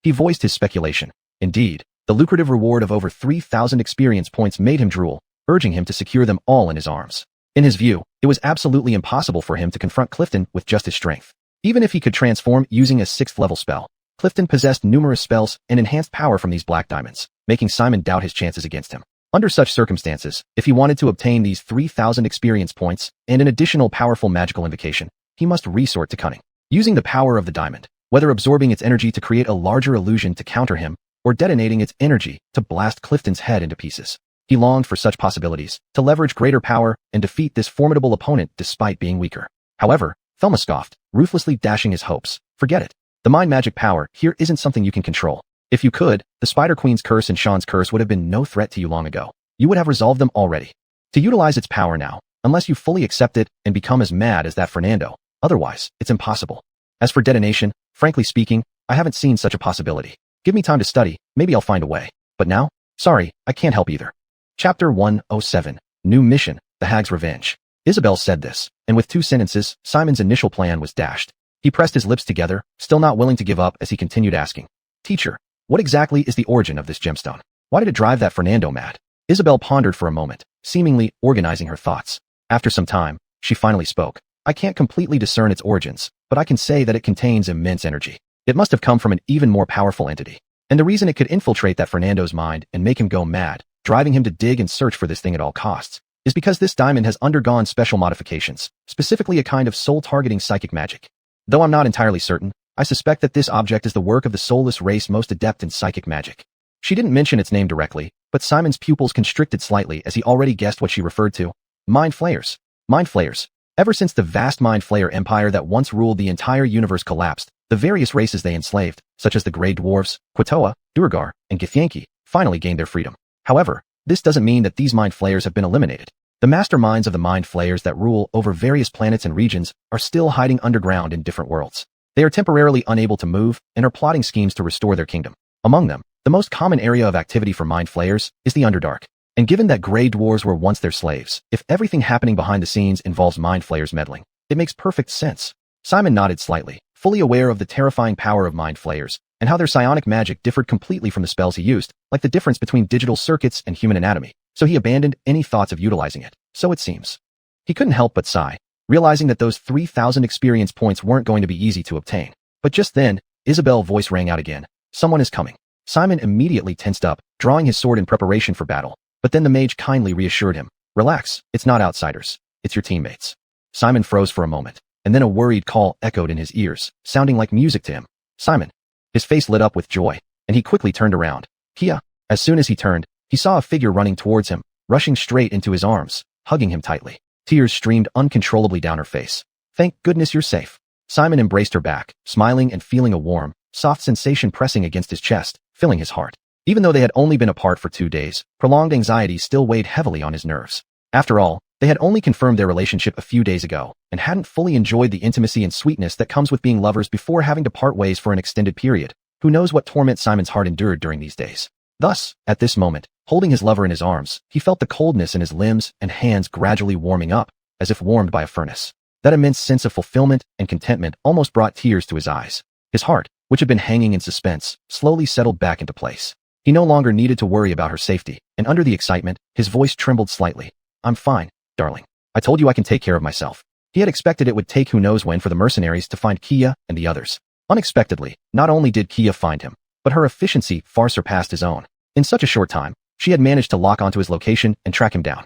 He voiced his speculation. Indeed, the lucrative reward of over 3,000 experience points made him drool, urging him to secure them all in his arms. In his view, it was absolutely impossible for him to confront Clifton with just his strength. Even if he could transform using a 6th-level spell, Clifton possessed numerous spells and enhanced power from these black diamonds, making Simon doubt his chances against him. Under such circumstances, if he wanted to obtain these 3,000 experience points and an additional powerful magical invocation, he must resort to cunning. Using the power of the diamond, whether absorbing its energy to create a larger illusion to counter him, or detonating its energy to blast Clifton's head into pieces. He longed for such possibilities, to leverage greater power and defeat this formidable opponent despite being weaker. However, Thelma scoffed, ruthlessly dashing his hopes. Forget it. The mind magic power here isn't something you can control. If you could, the Spider Queen's curse and Sean's curse would have been no threat to you long ago. You would have resolved them already. To utilize its power now, unless you fully accept it and become as mad as that Fernando, Otherwise, it's impossible. As for detonation, frankly speaking, I haven't seen such a possibility. Give me time to study, maybe I'll find a way. But now? Sorry, I can't help either. Chapter 107. New Mission, The Hag's Revenge. Isabel said this, and with 2 sentences, Simon's initial plan was dashed. He pressed his lips together, still not willing to give up as he continued asking. Teacher, what exactly is the origin of this gemstone? Why did it drive that Fernando mad? Isabel pondered for a moment, seemingly organizing her thoughts. After some time, she finally spoke. I can't completely discern its origins, but I can say that it contains immense energy. It must have come from an even more powerful entity. And the reason it could infiltrate that Fernando's mind and make him go mad, driving him to dig and search for this thing at all costs, is because this diamond has undergone special modifications, specifically a kind of soul-targeting psychic magic. Though I'm not entirely certain, I suspect that this object is the work of the soulless race most adept in psychic magic. She didn't mention its name directly, but Simon's pupils constricted slightly as he already guessed what she referred to. Mind flayers. Mind flayers. Ever since the vast mind flayer empire that once ruled the entire universe collapsed, the various races they enslaved, such as the Grey Dwarves, Quatoa, Durgar, and Githyanki, finally gained their freedom. However, this doesn't mean that these mind flayers have been eliminated. The masterminds of the mind flayers that rule over various planets and regions are still hiding underground in different worlds. They are temporarily unable to move and are plotting schemes to restore their kingdom. Among them, the most common area of activity for mind flayers is the Underdark. And given that Grey Dwarves were once their slaves, if everything happening behind the scenes involves mind flayers meddling, it makes perfect sense. Simon nodded slightly, fully aware of the terrifying power of mind flayers, and how their psionic magic differed completely from the spells he used, like the difference between digital circuits and human anatomy, so he abandoned any thoughts of utilizing it, so it seems. He couldn't help but sigh, realizing that those 3,000 experience points weren't going to be easy to obtain. But just then, Isabel's voice rang out again. Someone is coming. Simon immediately tensed up, drawing his sword in preparation for battle. But then the mage kindly reassured him. Relax, it's not outsiders. It's your teammates. Simon froze for a moment, and then a worried call echoed in his ears, sounding like music to him. Simon. His face lit up with joy, and he quickly turned around. Kia. As soon as he turned, he saw a figure running towards him, rushing straight into his arms, hugging him tightly. Tears streamed uncontrollably down her face. Thank goodness you're safe. Simon embraced her back, smiling and feeling a warm, soft sensation pressing against his chest, filling his heart. Even though they had only been apart for 2 days, prolonged anxiety still weighed heavily on his nerves. After all, they had only confirmed their relationship a few days ago, and hadn't fully enjoyed the intimacy and sweetness that comes with being lovers before having to part ways for an extended period. Who knows what torment Simon's heart endured during these days. Thus, at this moment, holding his lover in his arms, he felt the coldness in his limbs and hands gradually warming up, as if warmed by a furnace. That immense sense of fulfillment and contentment almost brought tears to his eyes. His heart, which had been hanging in suspense, slowly settled back into place. He no longer needed to worry about her safety, and under the excitement, his voice trembled slightly. I'm fine, darling. I told you I can take care of myself. He had expected it would take who knows when for the mercenaries to find Kia and the others. Unexpectedly, not only did Kia find him, but her efficiency far surpassed his own. In such a short time, she had managed to lock onto his location and track him down.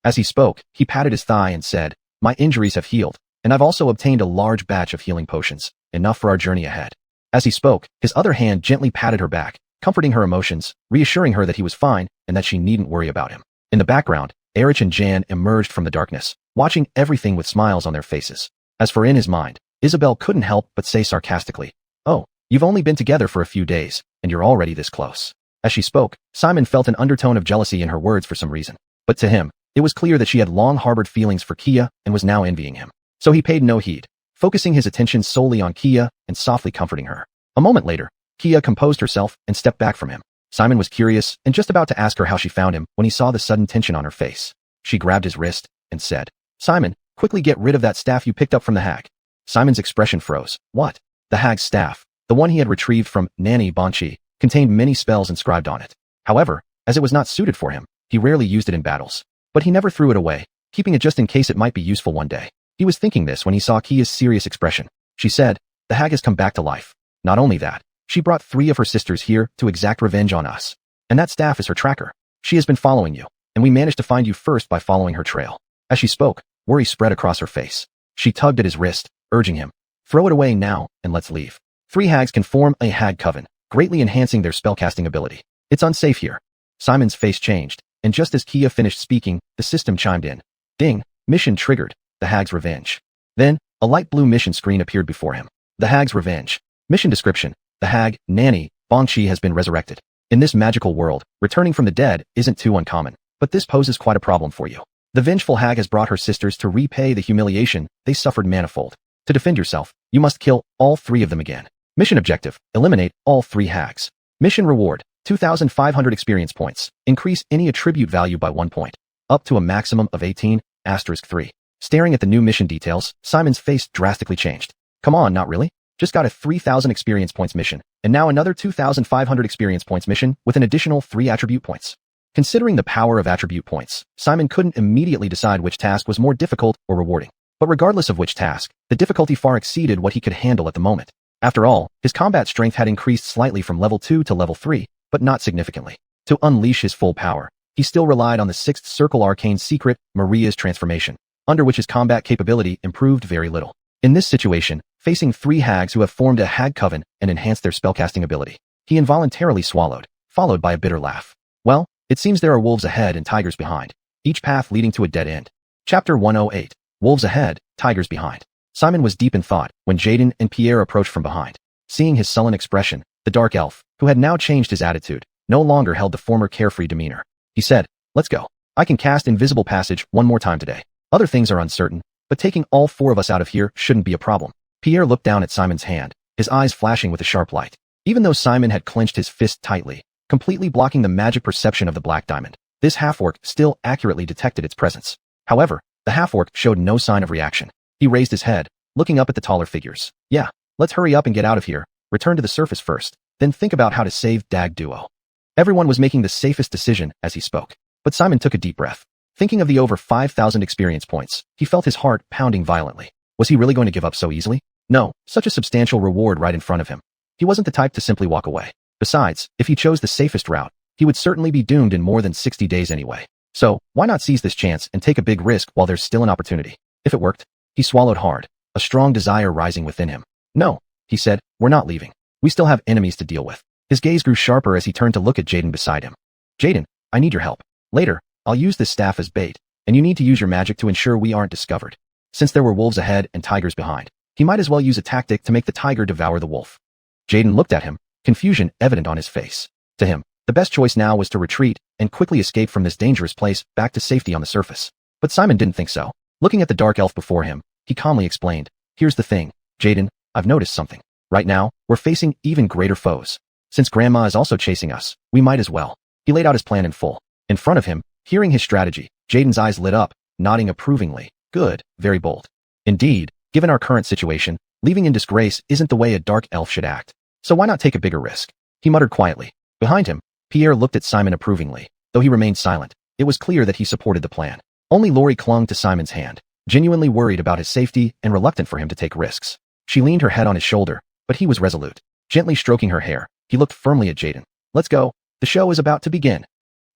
As he spoke, he patted his thigh and said, My injuries have healed, and I've also obtained a large batch of healing potions, enough for our journey ahead. As he spoke, his other hand gently patted her back, comforting her emotions, reassuring her that he was fine and that she needn't worry about him. In the background, Erich and Jan emerged from the darkness, watching everything with smiles on their faces. As for in his mind, Isabel couldn't help but say sarcastically, Oh, you've only been together for a few days, and you're already this close. As she spoke, Simon felt an undertone of jealousy in her words for some reason. But to him, it was clear that she had long harbored feelings for Kia and was now envying him. So he paid no heed, focusing his attention solely on Kia and softly comforting her. A moment later, Kia composed herself and stepped back from him. Simon was curious and just about to ask her how she found him when he saw the sudden tension on her face. She grabbed his wrist and said, Simon, quickly get rid of that staff you picked up from the hag. Simon's expression froze. What? The hag's staff, the one he had retrieved from Nanny Banchi, contained many spells inscribed on it. However, as it was not suited for him, he rarely used it in battles. But he never threw it away, keeping it just in case it might be useful one day. He was thinking this when he saw Kia's serious expression. She said, The hag has come back to life. Not only that, she brought 3 of her sisters here to exact revenge on us. And that staff is her tracker. She has been following you, and we managed to find you first by following her trail. As she spoke, worry spread across her face. She tugged at his wrist, urging him, Throw it away now, and let's leave. 3 hags can form a hag coven, greatly enhancing their spellcasting ability. It's unsafe here. Simon's face changed, and just as Kia finished speaking, the system chimed in. Ding, mission triggered, the hag's revenge. Then, a light blue mission screen appeared before him. The hag's revenge. Mission description. The hag, Nanny Bongchi, has been resurrected. In this magical world, returning from the dead isn't too uncommon, but this poses quite a problem for you. The vengeful hag has brought her sisters to repay the humiliation they suffered manifold. To defend yourself, you must kill all 3 of them again. Mission objective, eliminate all 3 hags. Mission reward, 2,500 experience points. Increase any attribute value by 1 point. Up to a maximum of 18*3. Staring at the new mission details, Simon's face drastically changed. Come on, not really? Just got a 3,000 experience points mission, and now another 2,500 experience points mission with an additional 3 attribute points. Considering the power of attribute points, Simon couldn't immediately decide which task was more difficult or rewarding. But regardless of which task, the difficulty far exceeded what he could handle at the moment. After all, his combat strength had increased slightly from level 2 to level 3, but not significantly. To unleash his full power, he still relied on the 6th Circle arcane secret, Maria's transformation, under which his combat capability improved very little. In this situation, facing 3 hags who have formed a hag coven and enhanced their spellcasting ability, he involuntarily swallowed, followed by a bitter laugh. Well, it seems there are wolves ahead and tigers behind, each path leading to a dead end. Chapter 108. Wolves ahead, tigers behind. Simon was deep in thought when Jaden and Pierre approached from behind. Seeing his sullen expression, the dark elf, who had now changed his attitude, no longer held the former carefree demeanor. He said, "Let's go. I can cast invisible passage one more time today. Other things are uncertain, but taking all 4 of us out of here shouldn't be a problem." Pierre looked down at Simon's hand, his eyes flashing with a sharp light. Even though Simon had clenched his fist tightly, completely blocking the magic perception of the black diamond, this half-orc still accurately detected its presence. However, the half-orc showed no sign of reaction. He raised his head, looking up at the taller figures. "Yeah, let's hurry up and get out of here. Return to the surface first, then think about how to save Dag Duo." Everyone was making the safest decision as he spoke. But Simon took a deep breath. Thinking of the over 5,000 experience points, he felt his heart pounding violently. Was he really going to give up so easily? No, such a substantial reward right in front of him. He wasn't the type to simply walk away. Besides, if he chose the safest route, he would certainly be doomed in more than 60 days anyway. So, why not seize this chance and take a big risk while there's still an opportunity? If it worked, he swallowed hard, a strong desire rising within him. "No," he said, "we're not leaving. We still have enemies to deal with." His gaze grew sharper as he turned to look at Jaden beside him. "Jaden, I need your help. Later, I'll use this staff as bait, and you need to use your magic to ensure we aren't discovered." Since there were wolves ahead and tigers behind, he might as well use a tactic to make the tiger devour the wolf. Jaden looked at him, confusion evident on his face. To him, the best choice now was to retreat and quickly escape from this dangerous place back to safety on the surface. But Simon didn't think so. Looking at the dark elf before him, he calmly explained, "Here's the thing, Jaden, I've noticed something. Right now, we're facing even greater foes. Since Grandma is also chasing us, we might as well." He laid out his plan in full. In front of him, hearing his strategy, Jaden's eyes lit up, nodding approvingly. "Good, very bold. Indeed, given our current situation, leaving in disgrace isn't the way a dark elf should act. So why not take a bigger risk?" He muttered quietly. Behind him, Pierre looked at Simon approvingly. Though he remained silent, it was clear that he supported the plan. Only Lori clung to Simon's hand, genuinely worried about his safety and reluctant for him to take risks. She leaned her head on his shoulder, but he was resolute. Gently stroking her hair, he looked firmly at Jaden. "Let's go. The show is about to begin."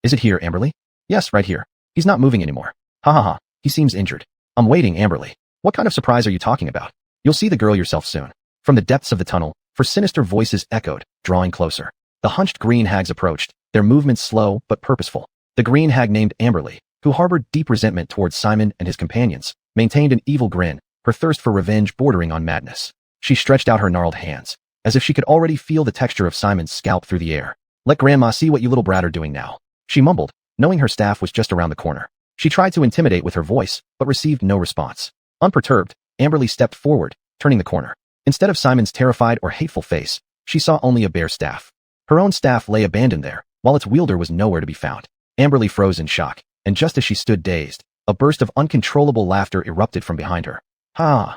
"Is it here, Amberly?" "Yes, right here. He's not moving anymore." "Ha ha ha, he seems injured." "I'm waiting, Amberly. What kind of surprise are you talking about?" "You'll see the girl yourself soon." From the depths of the tunnel, for sinister voices echoed, drawing closer. The hunched green hags approached, their movements slow but purposeful. The green hag named Amberly, who harbored deep resentment towards Simon and his companions, maintained an evil grin, her thirst for revenge bordering on madness. She stretched out her gnarled hands, as if she could already feel the texture of Simon's scalp through the air. "Let Grandma see what you little brat are doing now," she mumbled, knowing her staff was just around the corner. She tried to intimidate with her voice, but received no response. Unperturbed, Amberly stepped forward, turning the corner. Instead of Simon's terrified or hateful face, she saw only a bare staff. Her own staff lay abandoned there, while its wielder was nowhere to be found. Amberly froze in shock, and just as she stood dazed, a burst of uncontrollable laughter erupted from behind her. "Ha!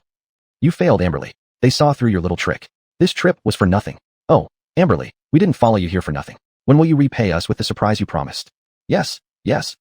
You failed, Amberly. They saw through your little trick. This trip was for nothing." "Oh, Amberly, we didn't follow you here for nothing. When will you repay us with the surprise you promised?" Yes,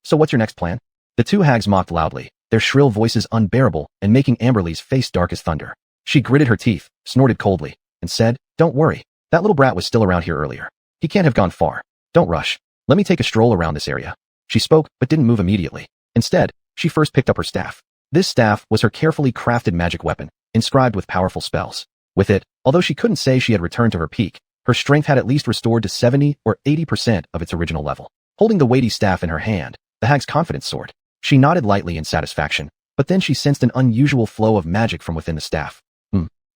so what's your next plan?" The two hags mocked loudly, their shrill voices unbearable and making Amberly's face dark as thunder. She gritted her teeth, snorted coldly, and said, "Don't worry. That little brat was still around here earlier. He can't have gone far. Don't rush. Let me take a stroll around this area." She spoke, but didn't move immediately. Instead, she first picked up her staff. This staff was her carefully crafted magic weapon, inscribed with powerful spells. With it, although she couldn't say she had returned to her peak, her strength had at least restored to 70 or 80% of its original level. Holding the weighty staff in her hand, the hag's confidence soared. She nodded lightly in satisfaction, but then she sensed an unusual flow of magic from within the staff.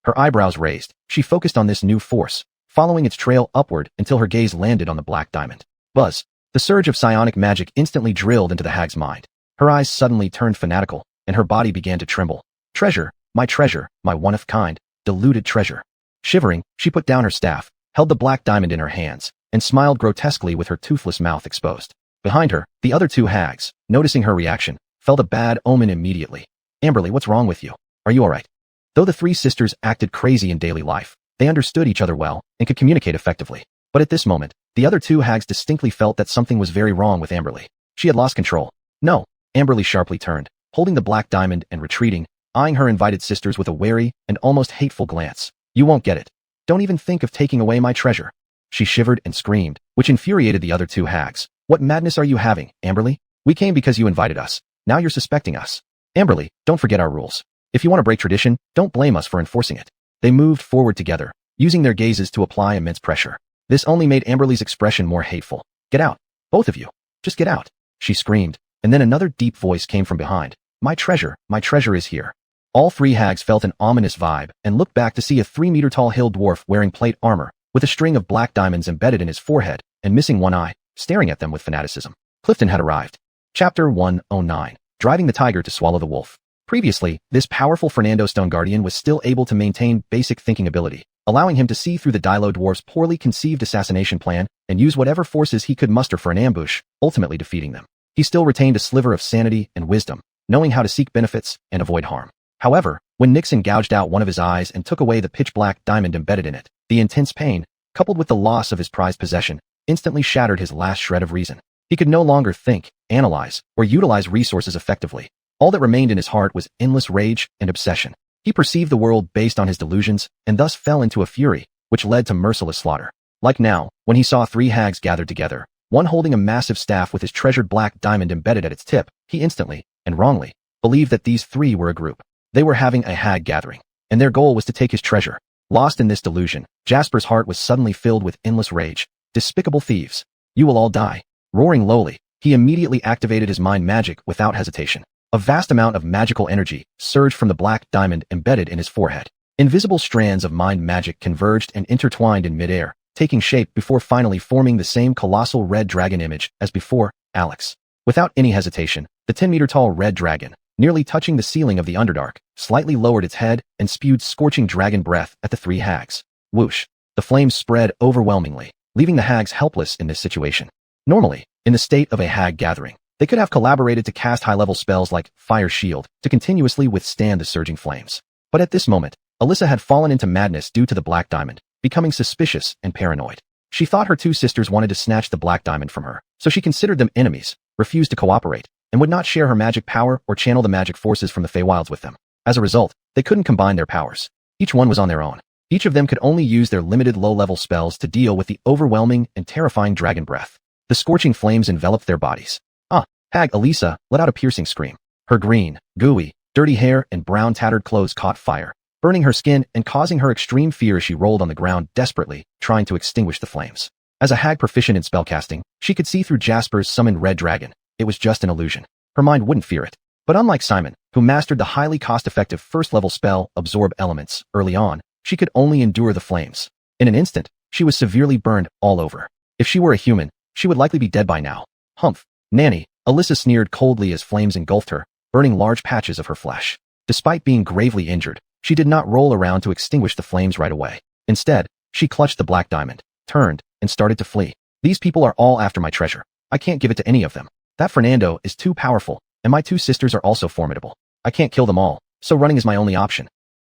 Her eyebrows raised. She focused on this new force, following its trail upward until her gaze landed on the black diamond. Buzz! The surge of psionic magic instantly drilled into the hag's mind. Her eyes suddenly turned fanatical, and her body began to tremble. "Treasure, My treasure, my one-of-kind, deluded treasure. Shivering, she put down her staff, held the black diamond in her hands, and smiled grotesquely with her toothless mouth exposed. Behind her, the other two hags, noticing her reaction, felt a bad omen immediately. Amberly, what's wrong with you? Are you alright? Though the three sisters acted crazy in daily life, they understood each other well and could communicate effectively. But at this moment, the other two hags distinctly felt that something was very wrong with Amberly. She had lost control. No, Amberly sharply turned, holding the black diamond and retreating, eyeing her invited sisters with a wary and almost hateful glance. You won't get it. Don't even think of taking away my treasure. She shivered and screamed, which infuriated the other two hags. What madness are you having, Amberly? We came because you invited us. Now you're suspecting us. Amberly, don't forget our rules. If you want to break tradition, don't blame us for enforcing it. They moved forward together, using their gazes to apply immense pressure. This only made Amberly's expression more hateful. Get out. Both of you. Just get out. She screamed, and then another deep voice came from behind. My treasure is here. All three hags felt an ominous vibe and looked back to see a 3-meter-tall hill dwarf wearing plate armor, with a string of black diamonds embedded in his forehead and missing one eye, staring at them with fanaticism. Clifton had arrived. Chapter 109. Driving the tiger to swallow the wolf. Previously, this powerful Fernando Stone Guardian was still able to maintain basic thinking ability, allowing him to see through the Dilo dwarf's poorly conceived assassination plan and use whatever forces he could muster for an ambush, ultimately defeating them. He still retained a sliver of sanity and wisdom, knowing how to seek benefits and avoid harm. However, when Nixon gouged out one of his eyes and took away the pitch-black diamond embedded in it, the intense pain, coupled with the loss of his prized possession, instantly shattered his last shred of reason. He could no longer think, analyze, or utilize resources effectively. All that remained in his heart was endless rage and obsession. He perceived the world based on his delusions and thus fell into a fury, which led to merciless slaughter. Like now, when he saw three hags gathered together, one holding a massive staff with his treasured black diamond embedded at its tip, he instantly, and wrongly, believed that these three were a group. They were having a hag gathering, and their goal was to take his treasure. Lost in this delusion, Jasper's heart was suddenly filled with endless rage. Despicable thieves. You will all die. Roaring lowly, he immediately activated his mind magic without hesitation. A vast amount of magical energy surged from the black diamond embedded in his forehead. Invisible strands of mind magic converged and intertwined in midair, taking shape before finally forming the same colossal red dragon image as before, Alex. Without any hesitation, the 10-meter-tall red dragon, nearly touching the ceiling of the Underdark, slightly lowered its head and spewed scorching dragon breath at the three hags. Whoosh! The flames spread overwhelmingly, leaving the hags helpless in this situation. Normally, in the state of a hag gathering, they could have collaborated to cast high-level spells like Fire Shield to continuously withstand the surging flames. But at this moment, Alyssa had fallen into madness due to the black diamond, becoming suspicious and paranoid. She thought her two sisters wanted to snatch the black diamond from her, so she considered them enemies, refused to cooperate, and would not share her magic power or channel the magic forces from the Feywilds with them. As a result, they couldn't combine their powers. Each one was on their own. Each of them could only use their limited low-level spells to deal with the overwhelming and terrifying dragon breath. The scorching flames enveloped their bodies. Hag Elisa let out a piercing scream. Her green, gooey, dirty hair and brown tattered clothes caught fire, burning her skin and causing her extreme fear as she rolled on the ground desperately, trying to extinguish the flames. As a hag proficient in spellcasting, she could see through Jasper's summoned red dragon. It was just an illusion. Her mind wouldn't fear it. But unlike Simon, who mastered the highly cost-effective first-level spell Absorb Elements early on, she could only endure the flames. In an instant, she was severely burned all over. If she were a human, she would likely be dead by now. Humph. Nanny, Alyssa sneered coldly as flames engulfed her, burning large patches of her flesh. Despite being gravely injured, she did not roll around to extinguish the flames right away. Instead, she clutched the black diamond, turned, and started to flee. These people are all after my treasure. I can't give it to any of them. That Fernando is too powerful, and my two sisters are also formidable. I can't kill them all, so running is my only option.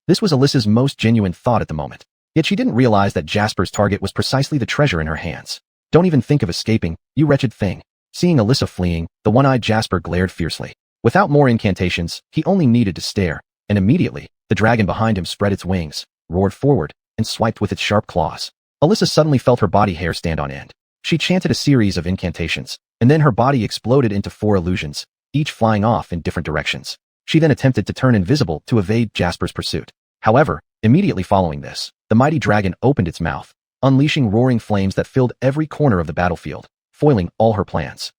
This was Alyssa's most genuine thought at the moment. Yet she didn't realize that Jasper's target was precisely the treasure in her hands. Don't even think of escaping, you wretched thing. Seeing Alyssa fleeing, the one-eyed Jasper glared fiercely. Without more incantations, he only needed to stare, and immediately, the dragon behind him spread its wings, roared forward, and swiped with its sharp claws. Alyssa suddenly felt her body hair stand on end. She chanted a series of incantations, and then her body exploded into 4 illusions, each flying off in different directions. She then attempted to turn invisible to evade Jasper's pursuit. However, immediately following this, the mighty dragon opened its mouth, unleashing roaring flames that filled every corner of the battlefield, foiling all her plans.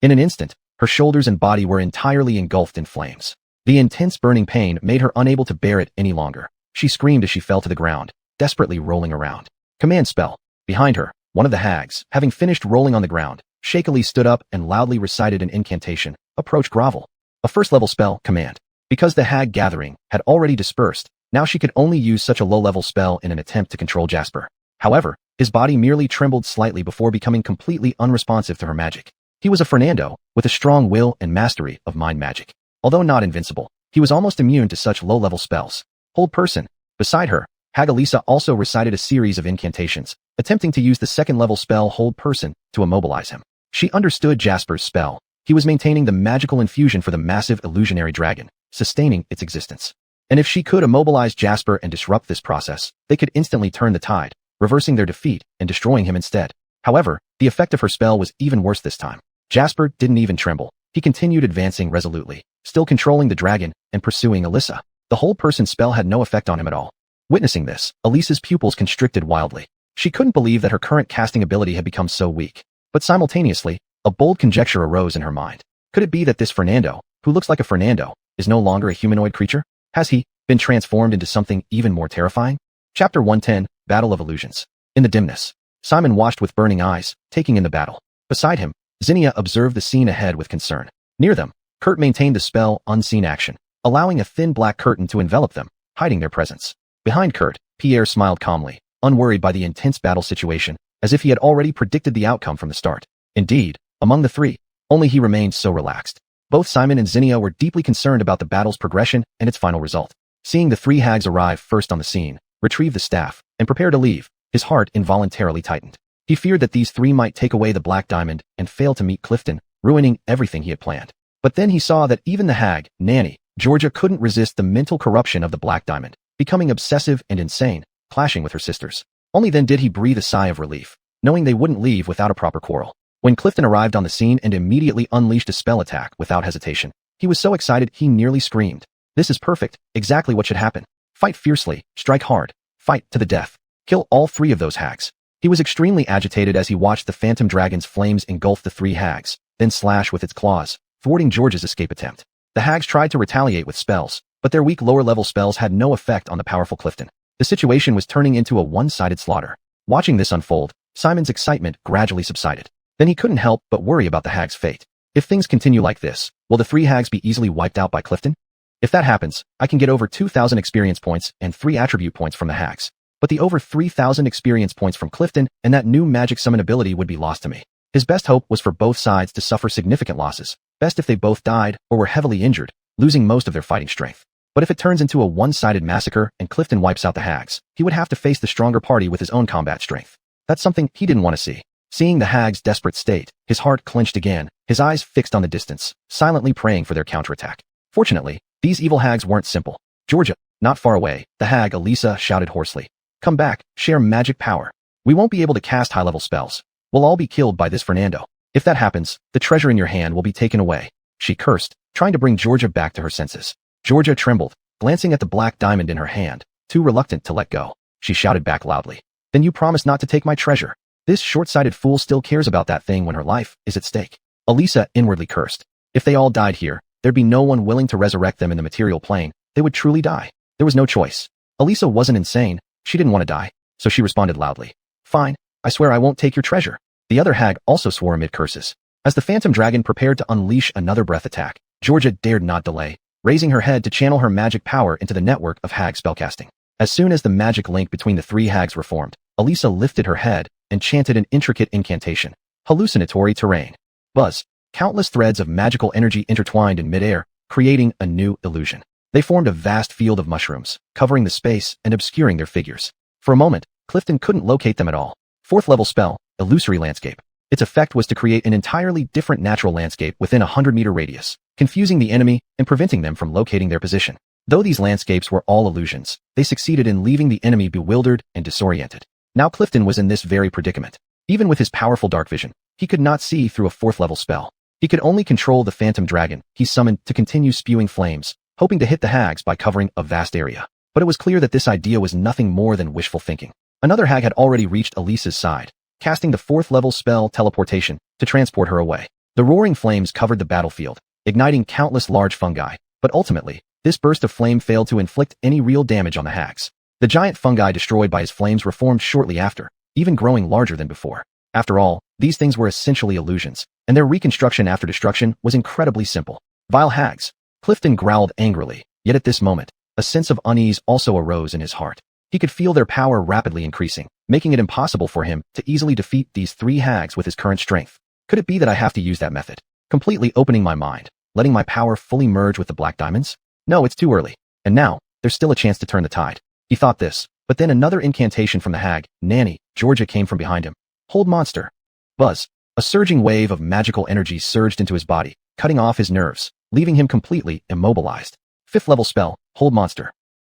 In an instant, her shoulders and body were entirely engulfed in flames. The intense burning pain made her unable to bear it any longer. She screamed as she fell to the ground, desperately rolling around. Command spell. Behind her, one of the hags, having finished rolling on the ground, shakily stood up and loudly recited an incantation. Approach grovel. A first-level spell, command. Because the hag gathering had already dispersed, now she could only use such a low-level spell in an attempt to control Jasper. However, his body merely trembled slightly before becoming completely unresponsive to her magic. He was a Fernando, with a strong will and mastery of mind magic. Although not invincible, he was almost immune to such low-level spells. Hold person. Beside her, Hag Elisa also recited a series of incantations, attempting to use the second-level spell Hold Person to immobilize him. She understood Jasper's spell. He was maintaining the magical infusion for the massive illusionary dragon, sustaining its existence. And if she could immobilize Jasper and disrupt this process, they could instantly turn the tide, reversing their defeat and destroying him instead. However, the effect of her spell was even worse this time. Jasper didn't even tremble. He continued advancing resolutely, still controlling the dragon and pursuing Elisa. The Hold Person spell had no effect on him at all. Witnessing this, Elisa's pupils constricted wildly. She couldn't believe that her current casting ability had become so weak. But simultaneously, a bold conjecture arose in her mind. Could it be that this Fernando, who looks like a Fernando, is no longer a humanoid creature? Has he been transformed into something even more terrifying? Chapter 110, Battle of Illusions. In the dimness, Simon watched with burning eyes, taking in the battle. Beside him, Zinnia observed the scene ahead with concern. Near them, Kurt maintained the spell Unseen Action, allowing a thin black curtain to envelop them, hiding their presence. Behind Kurt, Pierre smiled calmly, unworried by the intense battle situation, as if he had already predicted the outcome from the start. Indeed, among the three, only he remained so relaxed. Both Simon and Zinnia were deeply concerned about the battle's progression and its final result. Seeing the three hags arrive first on the scene, retrieve the staff, and prepare to leave, his heart involuntarily tightened. He feared that these three might take away the Black Diamond and fail to meet Clifton, ruining everything he had planned. But then he saw that even the hag, Nanny, Georgia couldn't resist the mental corruption of the Black Diamond, becoming obsessive and insane, clashing with her sisters. Only then did he breathe a sigh of relief, knowing they wouldn't leave without a proper quarrel. When Clifton arrived on the scene and immediately unleashed a spell attack without hesitation, he was so excited he nearly screamed. This is perfect, exactly what should happen. Fight fiercely, strike hard, fight to the death. Kill all three of those hags. He was extremely agitated as he watched the phantom dragon's flames engulf the three hags, then slash with its claws, thwarting George's escape attempt. The hags tried to retaliate with spells, but their weak lower-level spells had no effect on the powerful Clifton. The situation was turning into a one-sided slaughter. Watching this unfold, Simon's excitement gradually subsided. Then he couldn't help but worry about the hag's fate. If things continue like this, will the three hags be easily wiped out by Clifton? If that happens, I can get over 2,000 experience points and 3 attribute points from the hags. But the over 3,000 experience points from Clifton and that new magic summon ability would be lost to me. His best hope was for both sides to suffer significant losses, best if they both died or were heavily injured, losing most of their fighting strength. But if it turns into a one-sided massacre and Clifton wipes out the hags, he would have to face the stronger party with his own combat strength. That's something he didn't want to see. Seeing the hags' desperate state, his heart clenched again, his eyes fixed on the distance, silently praying for their counterattack. Fortunately, these evil hags weren't simple. Georgia, not far away, the hag Elisa shouted hoarsely. Come back, share magic power. We won't be able to cast high-level spells. We'll all be killed by this Fernando. If that happens, the treasure in your hand will be taken away. She cursed, trying to bring Georgia back to her senses. Georgia trembled, glancing at the black diamond in her hand, too reluctant to let go. She shouted back loudly. Then you promise not to take my treasure. This short-sighted fool still cares about that thing when her life is at stake. Elisa inwardly cursed. If they all died here, there'd be no one willing to resurrect them in the material plane. They would truly die. There was no choice. Elisa wasn't insane. She didn't want to die, so she responded loudly. Fine, I swear I won't take your treasure. The other hag also swore amid curses. As the phantom dragon prepared to unleash another breath attack, Georgia dared not delay, raising her head to channel her magic power into the network of hag spellcasting. As soon as the magic link between the three hags were formed, Elisa lifted her head and chanted an intricate incantation. Hallucinatory terrain. Buzz. Countless threads of magical energy intertwined in midair, creating a new illusion. They formed a vast field of mushrooms, covering the space and obscuring their figures. For a moment, Clifton couldn't locate them at all. Fourth-level spell, Illusory Landscape. Its effect was to create an entirely different natural landscape within a 100-meter radius, confusing the enemy and preventing them from locating their position. Though these landscapes were all illusions, they succeeded in leaving the enemy bewildered and disoriented. Now Clifton was in this very predicament. Even with his powerful dark vision, he could not see through a fourth-level spell. He could only control the phantom dragon he summoned to continue spewing flames, hoping to hit the hags by covering a vast area. But it was clear that this idea was nothing more than wishful thinking. Another hag had already reached Elisa's side, casting the fourth-level spell Teleportation to transport her away. The roaring flames covered the battlefield, igniting countless large fungi, but ultimately, this burst of flame failed to inflict any real damage on the hags. The giant fungi destroyed by his flames reformed shortly after, even growing larger than before. After all, these things were essentially illusions, and their reconstruction after destruction was incredibly simple. Vile hags. Clifton growled angrily, yet at this moment, a sense of unease also arose in his heart. He could feel their power rapidly increasing, making it impossible for him to easily defeat these three hags with his current strength. Could it be that I have to use that method? Completely opening my mind, letting my power fully merge with the black diamonds? No, it's too early. And now, there's still a chance to turn the tide. He thought this, but then another incantation from the hag, Nanny, Georgia, came from behind him. Hold monster. Buzz. A surging wave of magical energy surged into his body, cutting off his nerves, leaving him completely immobilized. 5th level spell, Hold monster.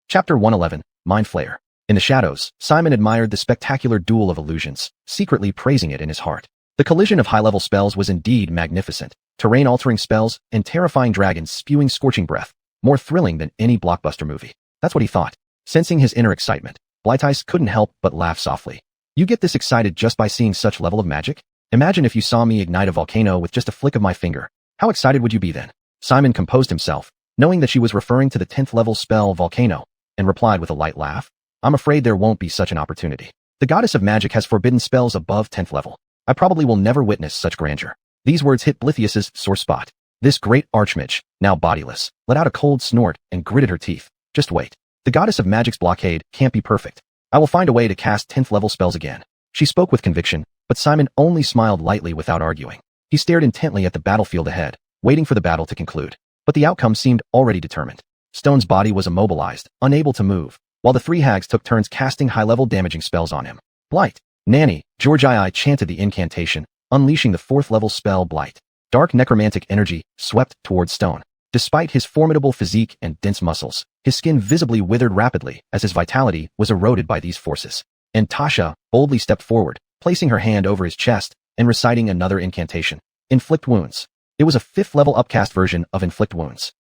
Chapter 111, Mind Flayer. In the shadows, Simon admired the spectacular duel of illusions, secretly praising it in his heart. The collision of high-level spells was indeed magnificent. Terrain-altering spells and terrifying dragons spewing scorching breath, more thrilling than any blockbuster movie. That's what he thought. Sensing his inner excitement, Blythe couldn't help but laugh softly. You get this excited just by seeing such level of magic? Imagine if you saw me ignite a volcano with just a flick of my finger. How excited would you be then? Simon composed himself, knowing that she was referring to the 10th level spell Volcano, and replied with a light laugh. I'm afraid there won't be such an opportunity. The goddess of magic has forbidden spells above 10th level. I probably will never witness such grandeur. These words hit Blithius's sore spot. This great archmage, now bodiless, let out a cold snort and gritted her teeth. Just wait. The goddess of magic's blockade can't be perfect. I will find a way to cast 10th level spells again. She spoke with conviction, but Simon only smiled lightly without arguing. He stared intently at the battlefield ahead, waiting for the battle to conclude. But the outcome seemed already determined. Stone's body was immobilized, unable to move, while the three hags took turns casting high-level damaging spells on him. Blight. Nanny, Georgia chanted the incantation, unleashing the 4th level spell Blight. Dark necromantic energy swept towards Stone. Despite his formidable physique and dense muscles, his skin visibly withered rapidly as his vitality was eroded by these forces. And Tasha boldly stepped forward, placing her hand over his chest and reciting another incantation. Inflict wounds. It was a 5th level upcast version of Inflict Wounds.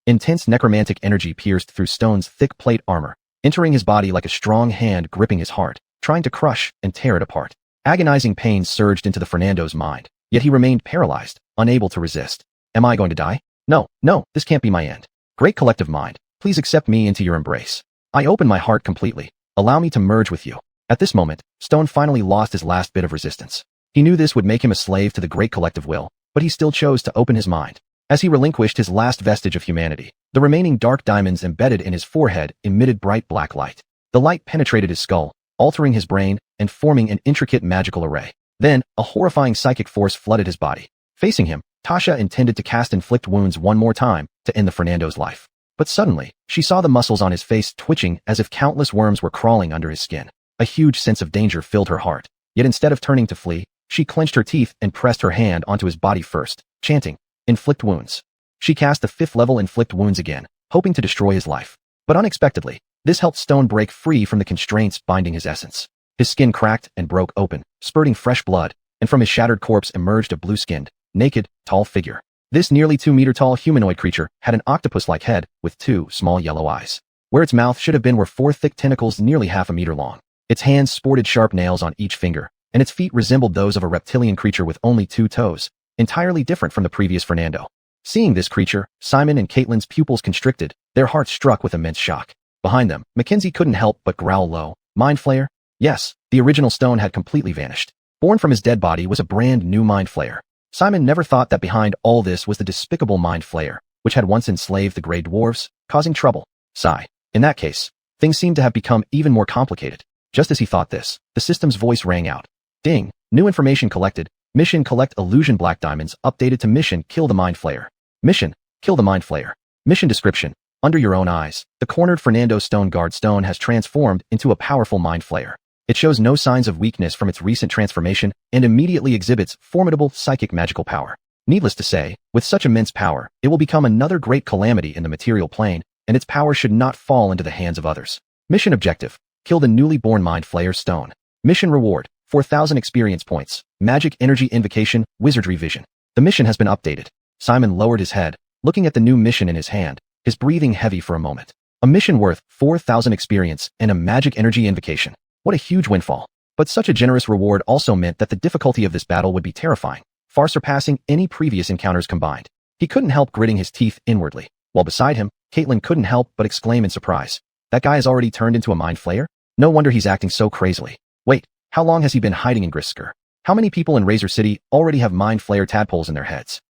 Intense necromantic energy pierced through Stone's thick plate armor, entering his body like a strong hand gripping his heart, trying to crush and tear it apart. Agonizing pain surged into the Fernando's mind, yet he remained paralyzed, unable to resist. Am I going to die? No, this can't be my end. Great collective mind, please accept me into your embrace. I open my heart completely. Allow me to merge with you. At this moment, Stone finally lost his last bit of resistance. He knew this would make him a slave to the great collective will, but he still chose to open his mind. As he relinquished his last vestige of humanity, the remaining dark diamonds embedded in his forehead emitted bright black light. The light penetrated his skull, altering his brain and forming an intricate magical array. Then, a horrifying psychic force flooded his body. Facing him, Tasha intended to cast Inflict Wounds one more time to end the Fernando's life. But suddenly, she saw the muscles on his face twitching as if countless worms were crawling under his skin. A huge sense of danger filled her heart. Yet instead of turning to flee, she clenched her teeth and pressed her hand onto his body first, chanting, Inflict Wounds. She cast the 5th level Inflict Wounds again, hoping to destroy his life. But unexpectedly, this helped Stone break free from the constraints binding his essence. His skin cracked and broke open, spurting fresh blood, and from his shattered corpse emerged a blue-skinned, naked, tall figure. This nearly 2-meter-tall humanoid creature had an octopus-like head with 2 small yellow eyes. Where its mouth should have been were 4 thick tentacles nearly half a meter long. Its hands sported sharp nails on each finger, and its feet resembled those of a reptilian creature with only 2 toes, entirely different from the previous Fernando. Seeing this creature, Simon and Caitlin's pupils constricted, their hearts struck with immense shock. Behind them, Mackenzie couldn't help but growl low. Mind Flayer? Yes, the original Stone had completely vanished. Born from his dead body was a brand new Mind Flayer. Simon never thought that behind all this was the despicable Mind Flayer, which had once enslaved the Grey Dwarves, causing trouble. Sigh. In that case, things seemed to have become even more complicated. Just as he thought this, the system's voice rang out. Ding. New information collected. Mission collect illusion black diamonds updated to mission kill the Mind Flayer. Mission, kill the Mind Flayer. Mission description. Under your own eyes, the cornered Fernando Stone Guard Stone has transformed into a powerful Mind Flayer. It shows no signs of weakness from its recent transformation and immediately exhibits formidable psychic magical power. Needless to say, with such immense power, it will become another great calamity in the material plane, and its power should not fall into the hands of others. Mission objective. Kill the newly born Mind Flayer Stone. Mission reward. 4,000 experience points. Magic energy invocation, wizardry vision. The mission has been updated. Simon lowered his head, looking at the new mission in his hand, his breathing heavy for a moment. A mission worth 4,000 experience and a magic energy invocation. What a huge windfall. But such a generous reward also meant that the difficulty of this battle would be terrifying, far surpassing any previous encounters combined. He couldn't help gritting his teeth inwardly, while beside him, Caitlin couldn't help but exclaim in surprise. That guy has already turned into a Mind Flayer? No wonder he's acting so crazily. Wait, how long has he been hiding in Grisker? How many people in Razor City already have Mind Flayer tadpoles in their heads?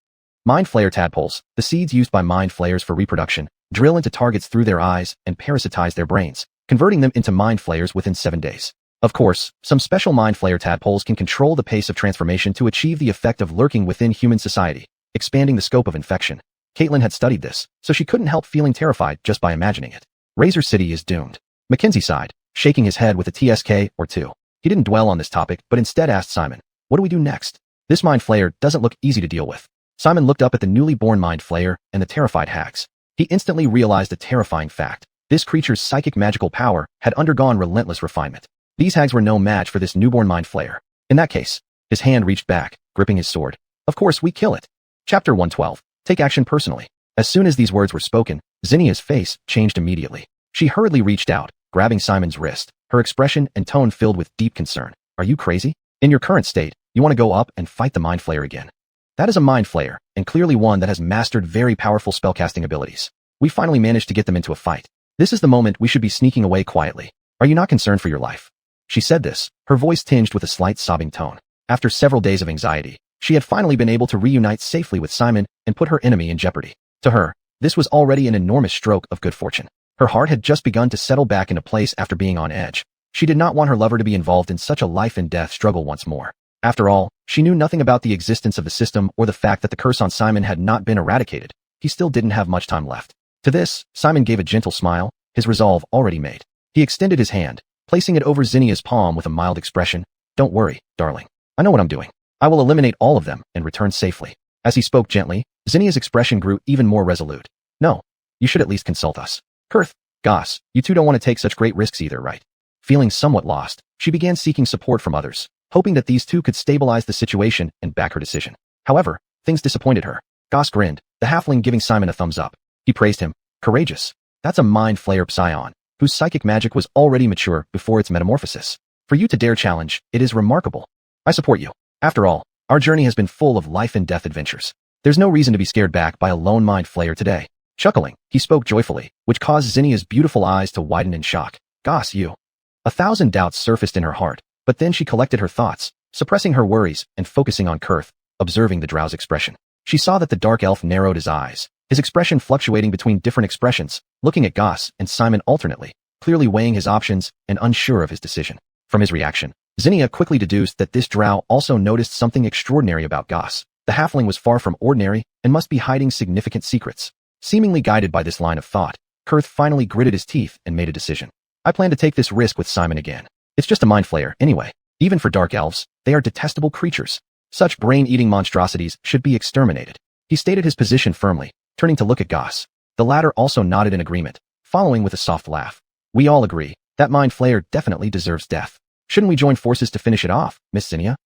Mind flayer tadpoles, the seeds used by mind flayers for reproduction, drill into targets through their eyes and parasitize their brains, converting them into mind flayers within 7 days. Of course, some special mind flayer tadpoles can control the pace of transformation to achieve the effect of lurking within human society, expanding the scope of infection. Caitlin had studied this, so she couldn't help feeling terrified just by imagining it. Razor City is doomed. Mackenzie sighed, shaking his head with a TSK or two. He didn't dwell on this topic, but instead asked Simon, "What do we do next? This mind flayer doesn't look easy to deal with." Simon looked up at the newly born mind flayer and the terrified hags. He instantly realized a terrifying fact. This creature's psychic magical power had undergone relentless refinement. These hags were no match for this newborn mind flayer. In that case, his hand reached back, gripping his sword. Of course, we kill it. Chapter 112. Take action personally. As soon as these words were spoken, Zinnia's face changed immediately. She hurriedly reached out, grabbing Simon's wrist, her expression and tone filled with deep concern. Are you crazy? In your current state, you want to go up and fight the mind flayer again? That is a mind flayer, and clearly one that has mastered very powerful spellcasting abilities. We finally managed to get them into a fight. This is the moment we should be sneaking away quietly. Are you not concerned for your life? She said this, her voice tinged with a slight sobbing tone. After several days of anxiety, she had finally been able to reunite safely with Simon and put her enemy in jeopardy. To her, this was already an enormous stroke of good fortune. Her heart had just begun to settle back into place after being on edge. She did not want her lover to be involved in such a life-and-death struggle once more. After all, she knew nothing about the existence of the system or the fact that the curse on Simon had not been eradicated. He still didn't have much time left. To this, Simon gave a gentle smile, his resolve already made. He extended his hand, placing it over Zinnia's palm with a mild expression. Don't worry, darling. I know what I'm doing. I will eliminate all of them and return safely. As he spoke gently, Zinnia's expression grew even more resolute. No, you should at least consult us. Kurth, Goss, you two don't want to take such great risks either, right? Feeling somewhat lost, she began seeking support from others, hoping that these two could stabilize the situation and back her decision. However, things disappointed her. Goss grinned, the halfling giving Simon a thumbs up. He praised him. Courageous. That's a mind flayer psion, whose psychic magic was already mature before its metamorphosis. For you to dare challenge, it is remarkable. I support you. After all, our journey has been full of life and death adventures. There's no reason to be scared back by a lone mind flayer today. Chuckling, he spoke joyfully, which caused Zinnia's beautiful eyes to widen in shock. Goss, you. 1,000 doubts surfaced in her heart, but then she collected her thoughts, suppressing her worries and focusing on Kurth, observing the drow's expression. She saw that the dark elf narrowed his eyes, his expression fluctuating between different expressions, looking at Goss and Simon alternately, clearly weighing his options and unsure of his decision. From his reaction, Zinnia quickly deduced that this drow also noticed something extraordinary about Goss. The halfling was far from ordinary and must be hiding significant secrets. Seemingly guided by this line of thought, Kurth finally gritted his teeth and made a decision. I plan to take this risk with Simon again. It's just a mind flayer, anyway. Even for dark elves, they are detestable creatures. Such brain-eating monstrosities should be exterminated. He stated his position firmly, turning to look at Goss. The latter also nodded in agreement, following with a soft laugh. We all agree, that mind flayer definitely deserves death. Shouldn't we join forces to finish it off, Miss Zinnia?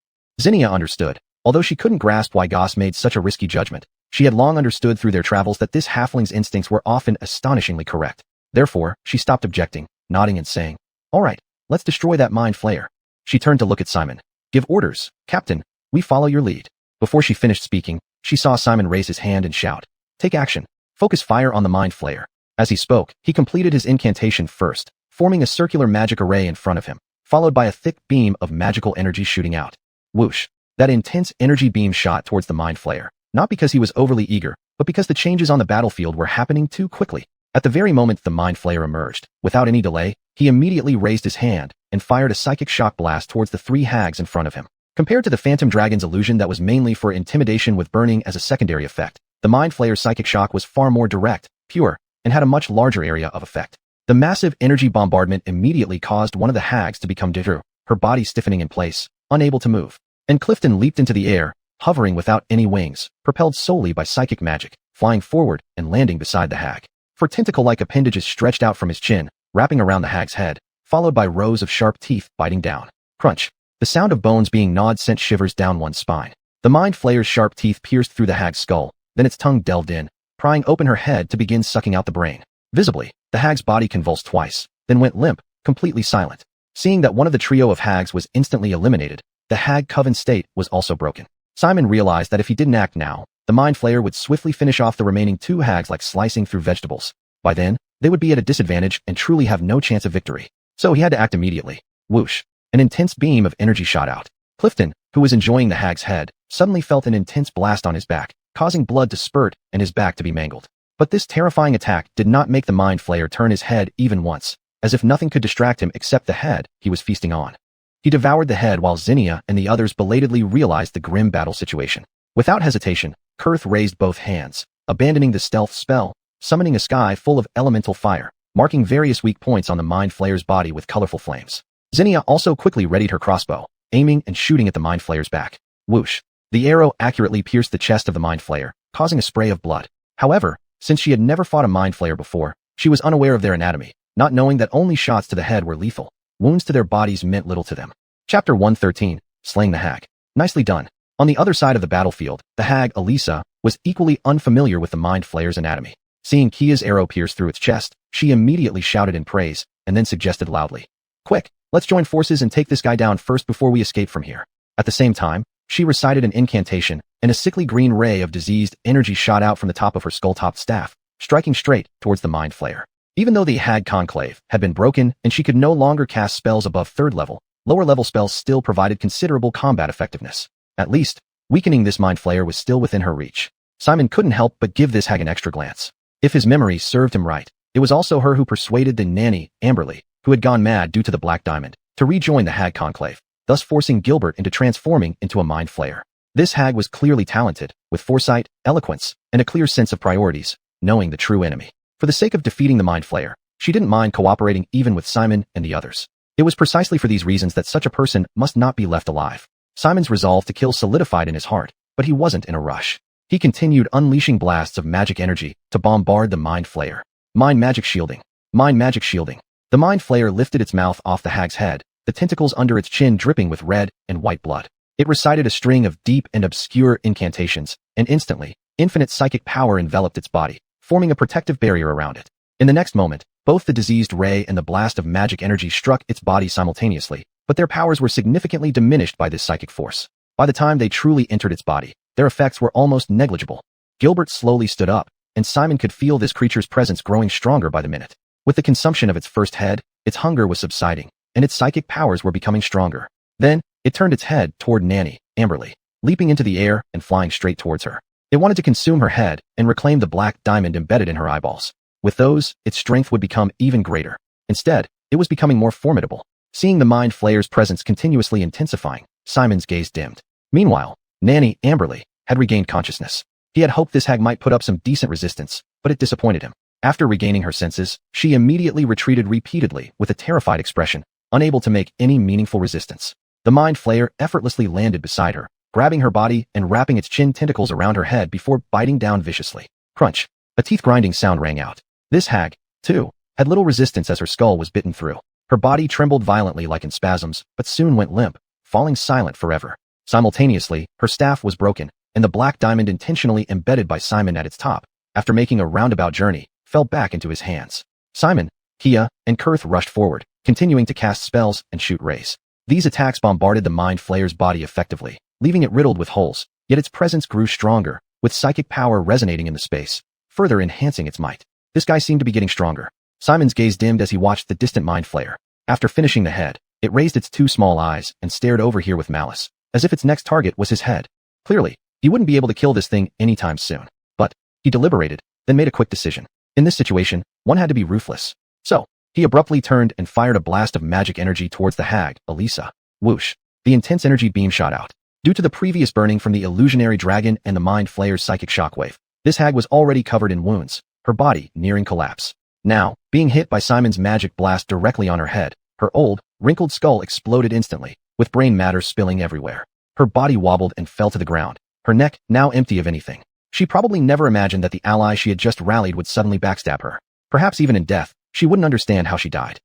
Zinnia understood. Although she couldn't grasp why Goss made such a risky judgment, she had long understood through their travels that this halfling's instincts were often astonishingly correct. Therefore, she stopped objecting, nodding and saying, All right, let's destroy that mind flayer. She turned to look at Simon. Give orders, Captain. We follow your lead. Before she finished speaking, she saw Simon raise his hand and shout, Take action. Focus fire on the mind flayer. As he spoke, he completed his incantation first, forming a circular magic array in front of him, followed by a thick beam of magical energy shooting out. Whoosh. That intense energy beam shot towards the mind flayer, not because he was overly eager, but because the changes on the battlefield were happening too quickly. At the very moment the mind flayer emerged, without any delay, he immediately raised his hand and fired a psychic shock blast towards the 3 hags in front of him. Compared to the Phantom Dragon's illusion that was mainly for intimidation with burning as a secondary effect, the mind flayer's psychic shock was far more direct, pure, and had a much larger area of effect. The massive energy bombardment immediately caused one of the hags to become dither, her body stiffening in place, unable to move. And Clifton leaped into the air, hovering without any wings, propelled solely by psychic magic, flying forward and landing beside the hag. 4 tentacle-like appendages stretched out from his chin, wrapping around the hag's head, followed by rows of sharp teeth biting down. Crunch. The sound of bones being gnawed sent shivers down one's spine. The mind flayer's sharp teeth pierced through the hag's skull, then its tongue delved in, prying open her head to begin sucking out the brain. Visibly, the hag's body convulsed twice, then went limp, completely silent. Seeing that one of the trio of hags was instantly eliminated, the hag coven state was also broken. Simon realized that if he didn't act now, the mind flayer would swiftly finish off the remaining 2 hags like slicing through vegetables. By then, they would be at a disadvantage and truly have no chance of victory. So he had to act immediately. Whoosh. An intense beam of energy shot out. Clifton, who was enjoying the hag's head, suddenly felt an intense blast on his back. causing blood to spurt and his back to be mangled. But this terrifying attack did not make the mind flayer turn his head even once, as if nothing could distract him except the head he was feasting on. He devoured the head while Zinnia and the others belatedly realized the grim battle situation. Without hesitation, Kurth raised both hands, abandoning the stealth spell, summoning a sky full of elemental fire, marking various weak points on the mind flayer's body with colorful flames. Zinnia also quickly readied her crossbow, aiming and shooting at the mind flayer's back. Whoosh! The arrow accurately pierced the chest of the mind flayer, causing a spray of blood. However, since she had never fought a mind flayer before, she was unaware of their anatomy, not knowing that only shots to the head were lethal. Wounds to their bodies meant little to them. Chapter 113, Slaying the Hag. Nicely done. On the other side of the battlefield, the hag, Elisa, was equally unfamiliar with the mind flayer's anatomy. Seeing Kia's arrow pierce through its chest, she immediately shouted in praise, and then suggested loudly, "Quick, let's join forces and take this guy down first before we escape from here." At the same time, she recited an incantation, and a sickly green ray of diseased energy shot out from the top of her skull-topped staff, striking straight towards the mind flayer. Even though the hag conclave had been broken and she could no longer cast spells above 3rd level, lower-level spells still provided considerable combat effectiveness. At least, weakening this mind flayer was still within her reach. Simon couldn't help but give this hag an extra glance. If his memory served him right, it was also her who persuaded the nanny, Amberly, who had gone mad due to the Black Diamond, to rejoin the hag conclave, thus forcing Gilbert into transforming into a mind flayer. This hag was clearly talented, with foresight, eloquence, and a clear sense of priorities, knowing the true enemy. For the sake of defeating the mind flayer, she didn't mind cooperating even with Simon and the others. It was precisely for these reasons that such a person must not be left alive. Simon's resolve to kill solidified in his heart, but he wasn't in a rush. He continued unleashing blasts of magic energy to bombard the mind flayer. Mind magic shielding. Mind magic shielding. The mind flayer lifted its mouth off the hag's head, the tentacles under its chin dripping with red and white blood. It recited a string of deep and obscure incantations, and instantly, infinite psychic power enveloped its body, forming a protective barrier around it. In the next moment, both the diseased ray and the blast of magic energy struck its body simultaneously, but their powers were significantly diminished by this psychic force. By the time they truly entered its body, their effects were almost negligible. Gilbert slowly stood up, and Simon could feel this creature's presence growing stronger by the minute. With the consumption of its first head, its hunger was subsiding, and its psychic powers were becoming stronger. Then, it turned its head toward Nanny, Amberly, leaping into the air and flying straight towards her. It wanted to consume her head and reclaim the black diamond embedded in her eyeballs. With those, its strength would become even greater. Instead, it was becoming more formidable. Seeing the mind flayer's presence continuously intensifying, Simon's gaze dimmed. Meanwhile, Nanny, Amberly, had regained consciousness. He had hoped this hag might put up some decent resistance, but it disappointed him. After regaining her senses, she immediately retreated repeatedly with a terrified expression, unable to make any meaningful resistance. The mind flayer effortlessly landed beside her, grabbing her body and wrapping its chin tentacles around her head before biting down viciously. Crunch. A teeth-grinding sound rang out. This hag, too, had little resistance as her skull was bitten through. Her body trembled violently like in spasms, but soon went limp, falling silent forever. Simultaneously, her staff was broken, and the black diamond intentionally embedded by Simon at its top, after making a roundabout journey, fell back into his hands. Simon, Kia, and Kurth rushed forward, continuing to cast spells and shoot rays. These attacks bombarded the mind flayer's body effectively, leaving it riddled with holes, yet its presence grew stronger, with psychic power resonating in the space, further enhancing its might. This guy seemed to be getting stronger. Simon's gaze dimmed as he watched the distant mind flayer. After finishing the head, it raised its two small eyes and stared over here with malice, as if its next target was his head. Clearly, he wouldn't be able to kill this thing anytime soon. But, he deliberated, then made a quick decision. In this situation, one had to be ruthless. So, he abruptly turned and fired a blast of magic energy towards the hag, Elisa. Whoosh. The intense energy beam shot out. Due to the previous burning from the illusionary dragon and the mind flayer's psychic shockwave, this hag was already covered in wounds, her body nearing collapse. Now, being hit by Simon's magic blast directly on her head, her old, wrinkled skull exploded instantly, with brain matter spilling everywhere. Her body wobbled and fell to the ground, her neck now empty of anything. She probably never imagined that the ally she had just rallied would suddenly backstab her. Perhaps even in death, she wouldn't understand how she died.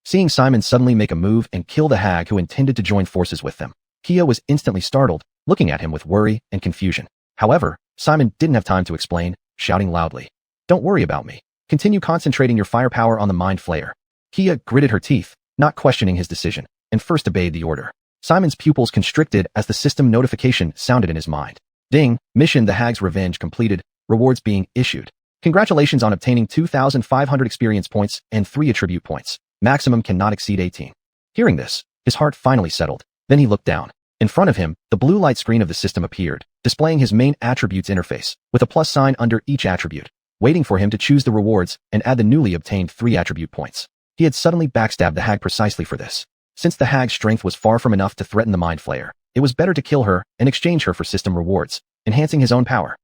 Seeing Simon suddenly make a move and kill the hag who intended to join forces with them, Kia was instantly startled, looking at him with worry and confusion. However, Simon didn't have time to explain, shouting loudly, "Don't worry about me. Continue concentrating your firepower on the mind flayer." Kia gritted her teeth, not questioning his decision, and first obeyed the order. Simon's pupils constricted as the system notification sounded in his mind. Ding, mission the hag's revenge completed, rewards being issued. Congratulations on obtaining 2,500 experience points and 3 attribute points. Maximum cannot exceed 18. Hearing this, his heart finally settled. Then he looked down. In front of him, the blue light screen of the system appeared, displaying his main attributes interface, with a plus sign under each attribute, waiting for him to choose the rewards and add the newly obtained 3 attribute points. He had suddenly backstabbed the hag precisely for this. Since the hag's strength was far from enough to threaten the mind flayer, it was better to kill her and exchange her for system rewards, enhancing his own power.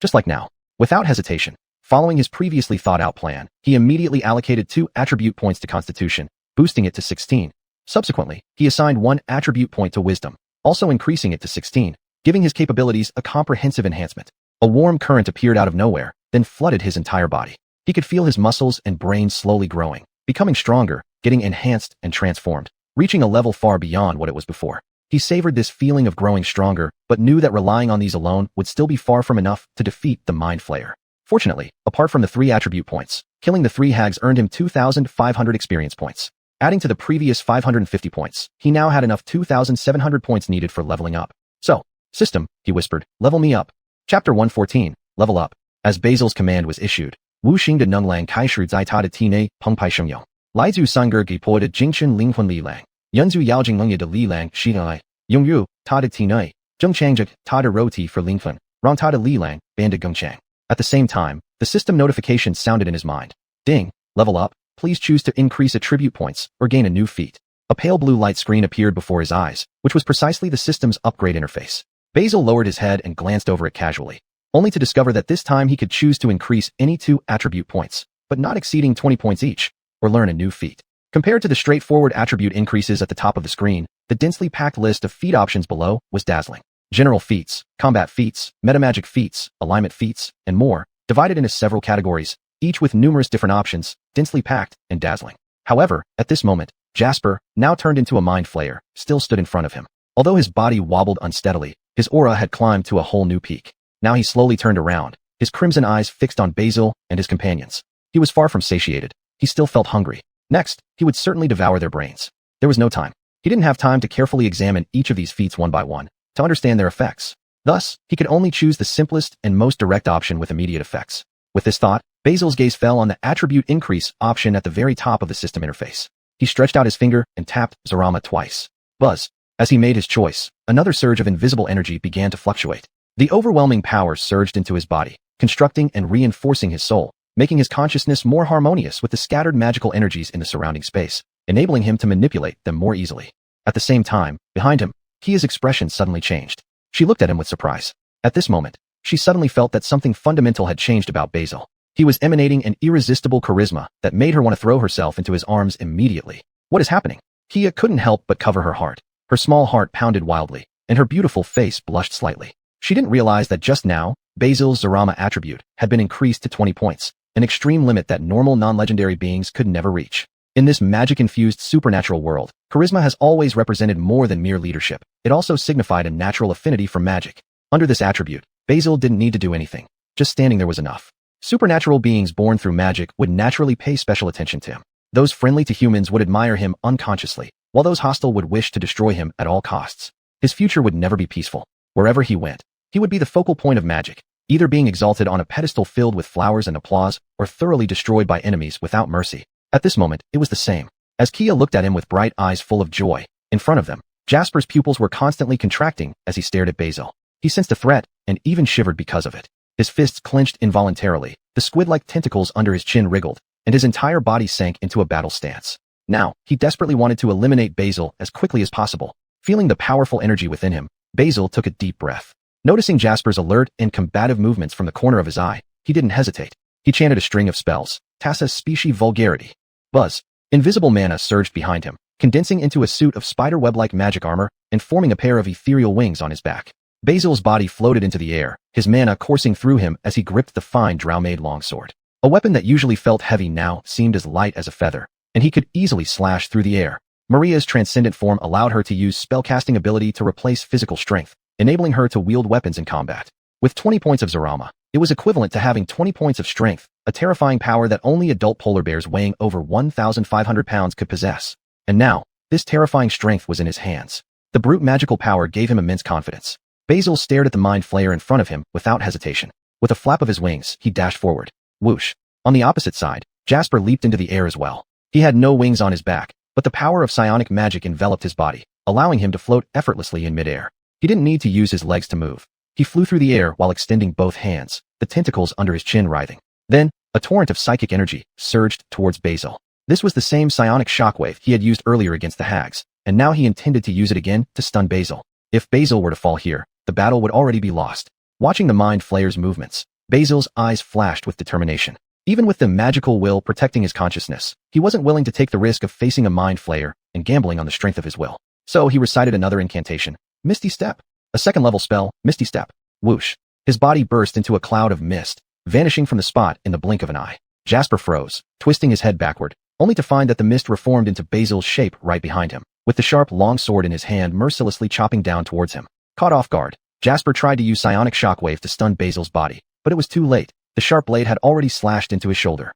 Just like now, without hesitation, following his previously thought-out plan, he immediately allocated 2 attribute points to Constitution, boosting it to 16. Subsequently, he assigned 1 attribute point to Wisdom, also increasing it to 16, giving his capabilities a comprehensive enhancement. A warm current appeared out of nowhere, then flooded his entire body. He could feel his muscles and brain slowly growing, becoming stronger, getting enhanced and transformed, reaching a level far beyond what it was before. He savored this feeling of growing stronger, but knew that relying on these alone would still be far from enough to defeat the mind flayer. Fortunately, apart from the 3 attribute points, killing the 3 hags earned him 2,500 experience points. Adding to the previous 550 points, he now had enough 2,700 points needed for leveling up. So, system, he whispered, level me up. Chapter 114, level up. As Basil's command was issued, Wu Xing de Nunglang Kai Shu Zai Ta de Tine, Peng Pai Sheng Yong. Lai Zu Sanger Gi Po de Jingchen Linghun Li Lang. Yunzu Yao Jing Lungya de Li Lang, Shi Lai. Yung Yu, Ta de Tine. Zheng Changjik, Ta de Roti for Linghun. Rong Ta de Li Lang, Ban de Gongchang. At the same time, the system notification sounded in his mind. Ding, level up. Please choose to increase attribute points or gain a new feat. A pale blue light screen appeared before his eyes, which was precisely the system's upgrade interface. Basil lowered his head and glanced over it casually, only to discover that this time he could choose to increase any 2 attribute points, but not exceeding 20 points each, or learn a new feat. Compared to the straightforward attribute increases at the top of the screen, the densely packed list of feat options below was dazzling. General feats, combat feats, metamagic feats, alignment feats, and more, divided into several categories, each with numerous different options, densely packed and dazzling. However, at this moment, Jasper, now turned into a mind flayer, still stood in front of him. Although his body wobbled unsteadily, his aura had climbed to a whole new peak. Now he slowly turned around, his crimson eyes fixed on Basil and his companions. He was far from satiated. He still felt hungry. Next, he would certainly devour their brains. There was no time. He didn't have time to carefully examine each of these feats one by one, to understand their effects. Thus, he could only choose the simplest and most direct option with immediate effects. With this thought, Basil's gaze fell on the attribute increase option at the very top of the system interface. He stretched out his finger and tapped Zarama twice. Buzz. As he made his choice, another surge of invisible energy began to fluctuate. The overwhelming power surged into his body, constructing and reinforcing his soul, making his consciousness more harmonious with the scattered magical energies in the surrounding space, enabling him to manipulate them more easily. At the same time, behind him, Kia's expression suddenly changed. She looked at him with surprise. At this moment, she suddenly felt that something fundamental had changed about Basil. He was emanating an irresistible charisma that made her want to throw herself into his arms immediately. What is happening? Kia couldn't help but cover her heart. Her small heart pounded wildly, and her beautiful face blushed slightly. She didn't realize that just now, Basil's Zarama attribute had been increased to 20 points, an extreme limit that normal non-legendary beings could never reach. In this magic-infused supernatural world, charisma has always represented more than mere leadership. It also signified a natural affinity for magic. Under this attribute, Basil didn't need to do anything. Just standing there was enough. Supernatural beings born through magic would naturally pay special attention to him. Those friendly to humans would admire him unconsciously, while those hostile would wish to destroy him at all costs. His future would never be peaceful. Wherever he went, he would be the focal point of magic, either being exalted on a pedestal filled with flowers and applause, or thoroughly destroyed by enemies without mercy. At this moment, it was the same. As Kia looked at him with bright eyes full of joy, in front of them, Jasper's pupils were constantly contracting as he stared at Basil. He sensed a threat, and even shivered because of it. His fists clenched involuntarily, the squid-like tentacles under his chin wriggled, and his entire body sank into a battle stance. Now, he desperately wanted to eliminate Basil as quickly as possible. Feeling the powerful energy within him, Basil took a deep breath. Noticing Jasper's alert and combative movements from the corner of his eye, he didn't hesitate. He chanted a string of spells. Tassa Specie Vulgarity. Buzz. Invisible mana surged behind him, condensing into a suit of spider-web-like magic armor and forming a pair of ethereal wings on his back. Basil's body floated into the air, his mana coursing through him as he gripped the fine drow-made longsword. A weapon that usually felt heavy now seemed as light as a feather, and he could easily slash through the air. Maria's transcendent form allowed her to use spellcasting ability to replace physical strength, enabling her to wield weapons in combat. With 20 points of Zarama, it was equivalent to having 20 points of strength, a terrifying power that only adult polar bears weighing over 1,500 pounds could possess. And now, this terrifying strength was in his hands. The brute magical power gave him immense confidence. Basil stared at the mind flayer in front of him without hesitation. With a flap of his wings, he dashed forward. Whoosh. On the opposite side, Jasper leaped into the air as well. He had no wings on his back, but the power of psionic magic enveloped his body, allowing him to float effortlessly in midair. He didn't need to use his legs to move. He flew through the air while extending both hands, the tentacles under his chin writhing. Then, a torrent of psychic energy surged towards Basil. This was the same psionic shockwave he had used earlier against the hags, and now he intended to use it again to stun Basil. If Basil were to fall here, the battle would already be lost. Watching the mind flayer's movements, Basil's eyes flashed with determination. Even with the magical will protecting his consciousness, he wasn't willing to take the risk of facing a mind flayer and gambling on the strength of his will. So he recited another incantation, Misty Step. A second-level spell, Misty Step. Whoosh. His body burst into a cloud of mist, vanishing from the spot in the blink of an eye. Jasper froze, twisting his head backward, only to find that the mist reformed into Basil's shape right behind him, with the sharp long sword in his hand mercilessly chopping down towards him. Caught off guard, Jasper tried to use psionic shockwave to stun Basil's body, but it was too late. The sharp blade had already slashed into his shoulder.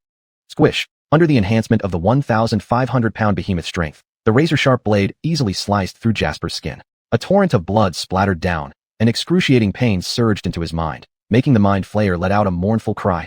Squish. Under the enhancement of the 1,500-pound behemoth strength, the razor-sharp blade easily sliced through Jasper's skin. A torrent of blood splattered down, and excruciating pain surged into his mind, making the mind flayer let out a mournful cry.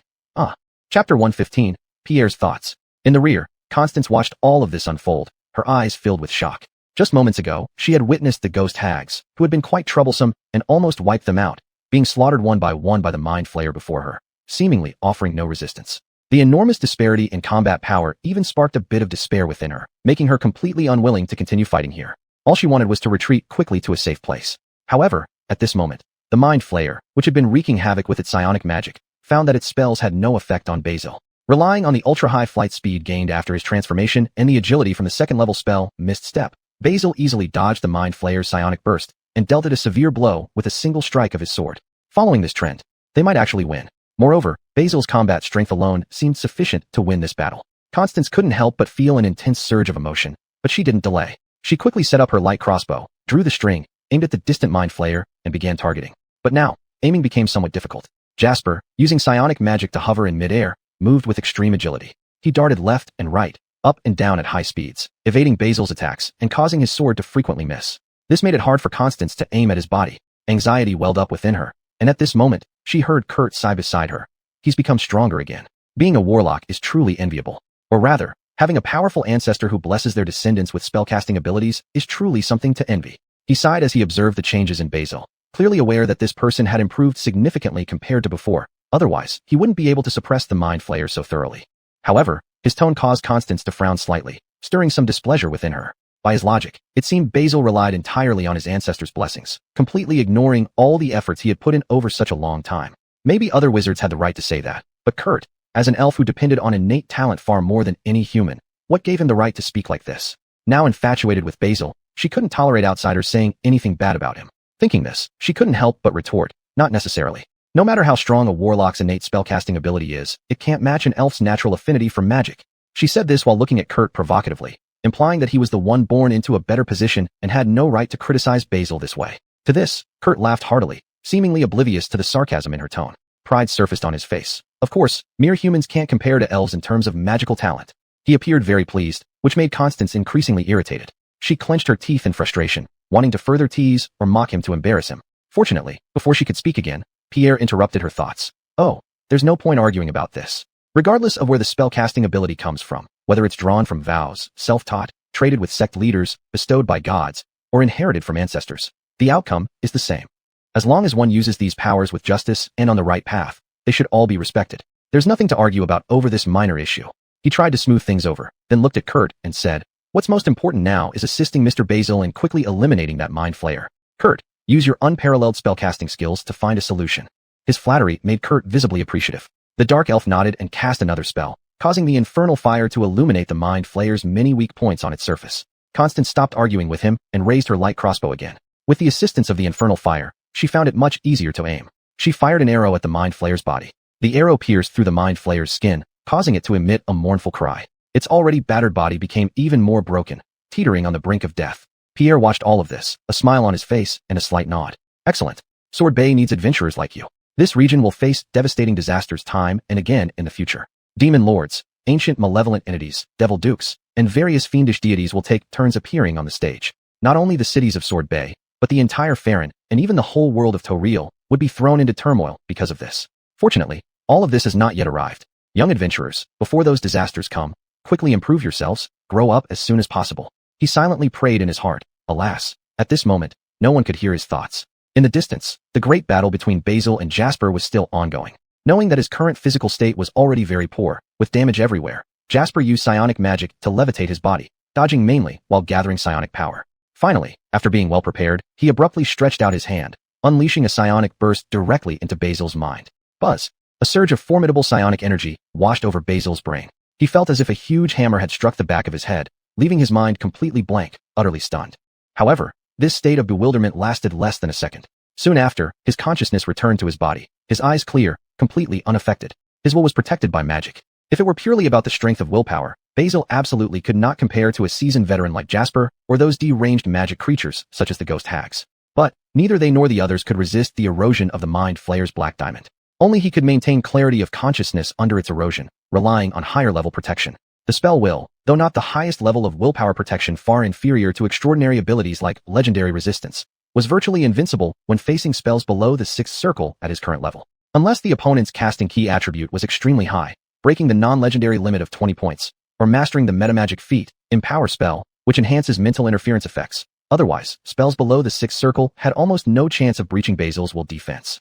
Chapter 115, Pierre's Thoughts. In the rear, Constance watched all of this unfold, her eyes filled with shock. Just moments ago, she had witnessed the ghost hags, who had been quite troublesome and almost wiped them out, being slaughtered one by the mind flayer before her, seemingly offering no resistance. The enormous disparity in combat power even sparked a bit of despair within her, making her completely unwilling to continue fighting here. All she wanted was to retreat quickly to a safe place. However, at this moment, the mind flayer, which had been wreaking havoc with its psionic magic, found that its spells had no effect on Basil. Relying on the ultra-high flight speed gained after his transformation and the agility from the second-level spell, Mist Step, Basil easily dodged the mind flayer's psionic burst and dealt it a severe blow with a single strike of his sword. Following this trend, they might actually win. Moreover, Basil's combat strength alone seemed sufficient to win this battle. Constance couldn't help but feel an intense surge of emotion, but she didn't delay. She quickly set up her light crossbow, drew the string, aimed at the distant mind flayer, and began targeting. But now, aiming became somewhat difficult. Jasper, using psionic magic to hover in midair, moved with extreme agility. He darted left and right, up and down at high speeds, evading Basil's attacks and causing his sword to frequently miss. This made it hard for Constance to aim at his body. Anxiety welled up within her, and at this moment, she heard Kurt sigh beside her. He's become stronger again. Being a warlock is truly enviable. Or rather, having a powerful ancestor who blesses their descendants with spellcasting abilities is truly something to envy. He sighed as he observed the changes in Basil, clearly aware that this person had improved significantly compared to before. Otherwise, he wouldn't be able to suppress the mind flayer so thoroughly. However, his tone caused Constance to frown slightly, stirring some displeasure within her. By his logic, it seemed Basil relied entirely on his ancestors' blessings, completely ignoring all the efforts he had put in over such a long time. Maybe other wizards had the right to say that, but Kurt, as an elf who depended on innate talent far more than any human, what gave him the right to speak like this? Now infatuated with Basil, she couldn't tolerate outsiders saying anything bad about him. Thinking this, she couldn't help but retort, not necessarily. No matter how strong a warlock's innate spellcasting ability is, it can't match an elf's natural affinity for magic. She said this while looking at Kurt provocatively, implying that he was the one born into a better position and had no right to criticize Basil this way. To this, Kurt laughed heartily, seemingly oblivious to the sarcasm in her tone. Pride surfaced on his face. Of course, mere humans can't compare to elves in terms of magical talent. He appeared very pleased, which made Constance increasingly irritated. She clenched her teeth in frustration, wanting to further tease or mock him to embarrass him. Fortunately, before she could speak again, Pierre interrupted her thoughts. Oh, there's no point arguing about this. Regardless of where the spellcasting ability comes from, whether it's drawn from vows, self-taught, traded with sect leaders, bestowed by gods, or inherited from ancestors, the outcome is the same. As long as one uses these powers with justice and on the right path, they should all be respected. There's nothing to argue about over this minor issue. He tried to smooth things over, then looked at Kurt and said, what's most important now is assisting Mr. Basil in quickly eliminating that mind flayer. Kurt, use your unparalleled spellcasting skills to find a solution. His flattery made Kurt visibly appreciative. The dark elf nodded and cast another spell, causing the infernal fire to illuminate the mind flayer's many weak points on its surface. Constance stopped arguing with him and raised her light crossbow again. With the assistance of the infernal fire, she found it much easier to aim. She fired an arrow at the mind flayer's body. The arrow pierced through the mind flayer's skin, causing it to emit a mournful cry. Its already battered body became even more broken, teetering on the brink of death. Pierre watched all of this, a smile on his face and a slight nod. Excellent. Sword Bay needs adventurers like you. This region will face devastating disasters time and again in the future. Demon lords, ancient malevolent entities, devil dukes, and various fiendish deities will take turns appearing on the stage. Not only the cities of Sword Bay, but the entire Farron, and even the whole world of Toril, would be thrown into turmoil because of this. Fortunately, all of this has not yet arrived. Young adventurers, before those disasters come, quickly improve yourselves, grow up as soon as possible. He silently prayed in his heart, Alas, at this moment, no one could hear his thoughts. In the distance, the great battle between Basil and Jasper was still ongoing. Knowing that his current physical state was already very poor, with damage everywhere, Jasper used psionic magic to levitate his body, dodging mainly while gathering psionic power. Finally, after being well prepared, he abruptly stretched out his hand, unleashing a psionic burst directly into Basil's mind. Buzz! A surge of formidable psionic energy washed over Basil's brain. He felt as if a huge hammer had struck the back of his head, leaving his mind completely blank, utterly stunned. However, this state of bewilderment lasted less than a second. Soon after, his consciousness returned to his body, his eyes clear, completely unaffected. His will was protected by magic. If it were purely about the strength of willpower, Basil absolutely could not compare to a seasoned veteran like Jasper or those deranged magic creatures such as the ghost hags. But neither they nor the others could resist the erosion of the Mind Flayer's black diamond. Only he could maintain clarity of consciousness under its erosion, relying on higher level protection. The spell will, though not the highest level of willpower protection far inferior to extraordinary abilities like legendary resistance, was virtually invincible when facing spells below the 6th circle at his current level. Unless the opponent's casting key attribute was extremely high, breaking the non-legendary limit of 20 points, or mastering the metamagic feat, Empower spell, which enhances mental interference effects. Otherwise, spells below the 6th circle had almost no chance of breaching Basil's will defense.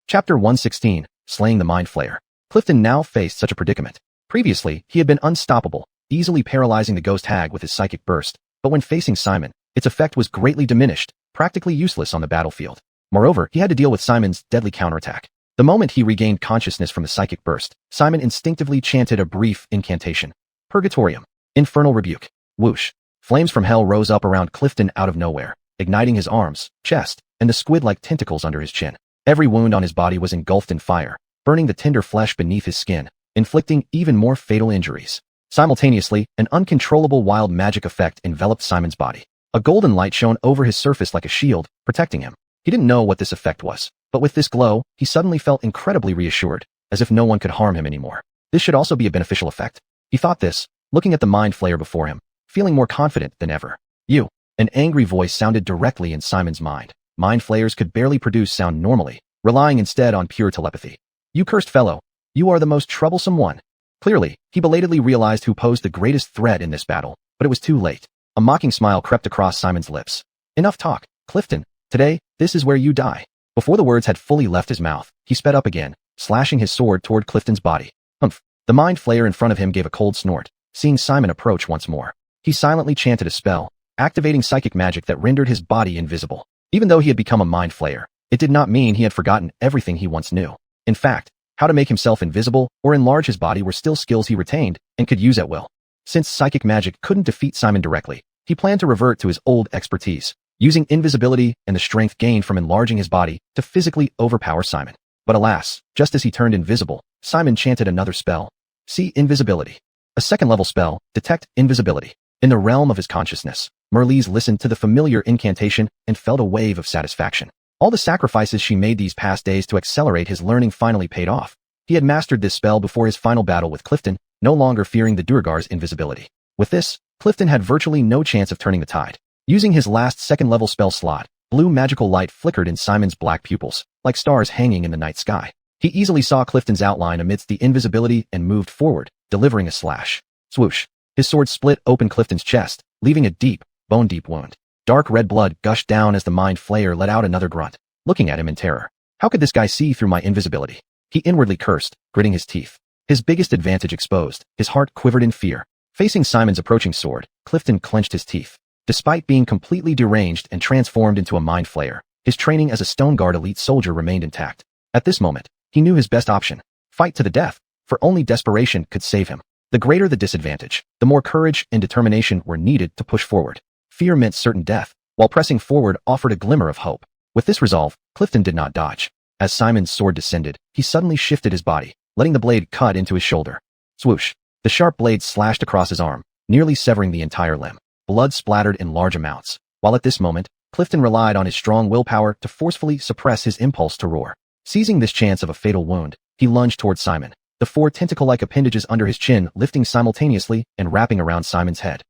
Chapter 116, Slaying the Mind Flayer. Clifton now faced such a predicament. Previously, he had been unstoppable, easily paralyzing the ghost hag with his psychic burst, but when facing Simon, its effect was greatly diminished, practically useless on the battlefield. Moreover, he had to deal with Simon's deadly counterattack. The moment he regained consciousness from the psychic burst, Simon instinctively chanted a brief incantation. Purgatorium. Infernal Rebuke. Whoosh. Flames from hell rose up around Clifton out of nowhere, igniting his arms, chest, and the squid-like tentacles under his chin. Every wound on his body was engulfed in fire, burning the tender flesh beneath his skin, inflicting even more fatal injuries. Simultaneously, an uncontrollable wild magic effect enveloped Simon's body. A golden light shone over his surface like a shield, protecting him. He didn't know what this effect was, but with this glow, he suddenly felt incredibly reassured, as if no one could harm him anymore. This should also be a beneficial effect. He thought this, looking at the Mind Flayer before him, feeling more confident than ever. You. An angry voice sounded directly in Simon's mind. Mind Flayers could barely produce sound normally, relying instead on pure telepathy. You cursed fellow. You are the most troublesome one. Clearly, he belatedly realized who posed the greatest threat in this battle, but it was too late. A mocking smile crept across Simon's lips. Enough talk, Clifton. Today, this is where you die. Before the words had fully left his mouth, he sped up again, slashing his sword toward Clifton's body. Humph. The Mind Flayer in front of him gave a cold snort, seeing Simon approach once more. He silently chanted a spell, activating psychic magic that rendered his body invisible. Even though he had become a Mind Flayer, it did not mean he had forgotten everything he once knew. In fact, how to make himself invisible or enlarge his body were still skills he retained and could use at will. Since psychic magic couldn't defeat Simon directly, he planned to revert to his old expertise, using invisibility and the strength gained from enlarging his body to physically overpower Simon. But alas, just as he turned invisible, Simon chanted another spell. See Invisibility. A second-level spell, Detect Invisibility. In the realm of his consciousness, Merlise listened to the familiar incantation and felt a wave of satisfaction. All the sacrifices she made these past days to accelerate his learning finally paid off. He had mastered this spell before his final battle with Clifton, no longer fearing the Durgar's invisibility. With this, Clifton had virtually no chance of turning the tide. Using his last second-level spell slot, blue magical light flickered in Simon's black pupils, like stars hanging in the night sky. He easily saw Clifton's outline amidst the invisibility and moved forward, delivering a slash. Swoosh. His sword split open Clifton's chest, leaving a deep, bone-deep wound. Dark red blood gushed down as the Mind Flayer let out another grunt, looking at him in terror. How could this guy see through my invisibility? He inwardly cursed, gritting his teeth. His biggest advantage exposed, his heart quivered in fear. Facing Simon's approaching sword, Clifton clenched his teeth. Despite being completely deranged and transformed into a Mind Flayer, his training as a Stone Guard elite soldier remained intact. At this moment, he knew his best option. Fight to the death, for only desperation could save him. The greater the disadvantage, the more courage and determination were needed to push forward. Fear meant certain death, while pressing forward offered a glimmer of hope. With this resolve, Clifton did not dodge. As Simon's sword descended, he suddenly shifted his body, letting the blade cut into his shoulder. Swoosh. The sharp blade slashed across his arm, nearly severing the entire limb. Blood splattered in large amounts, while at this moment, Clifton relied on his strong willpower to forcefully suppress his impulse to roar. Seizing this chance of a fatal wound, he lunged toward Simon, the 4 tentacle-like appendages under his chin lifting simultaneously and wrapping around Simon's head.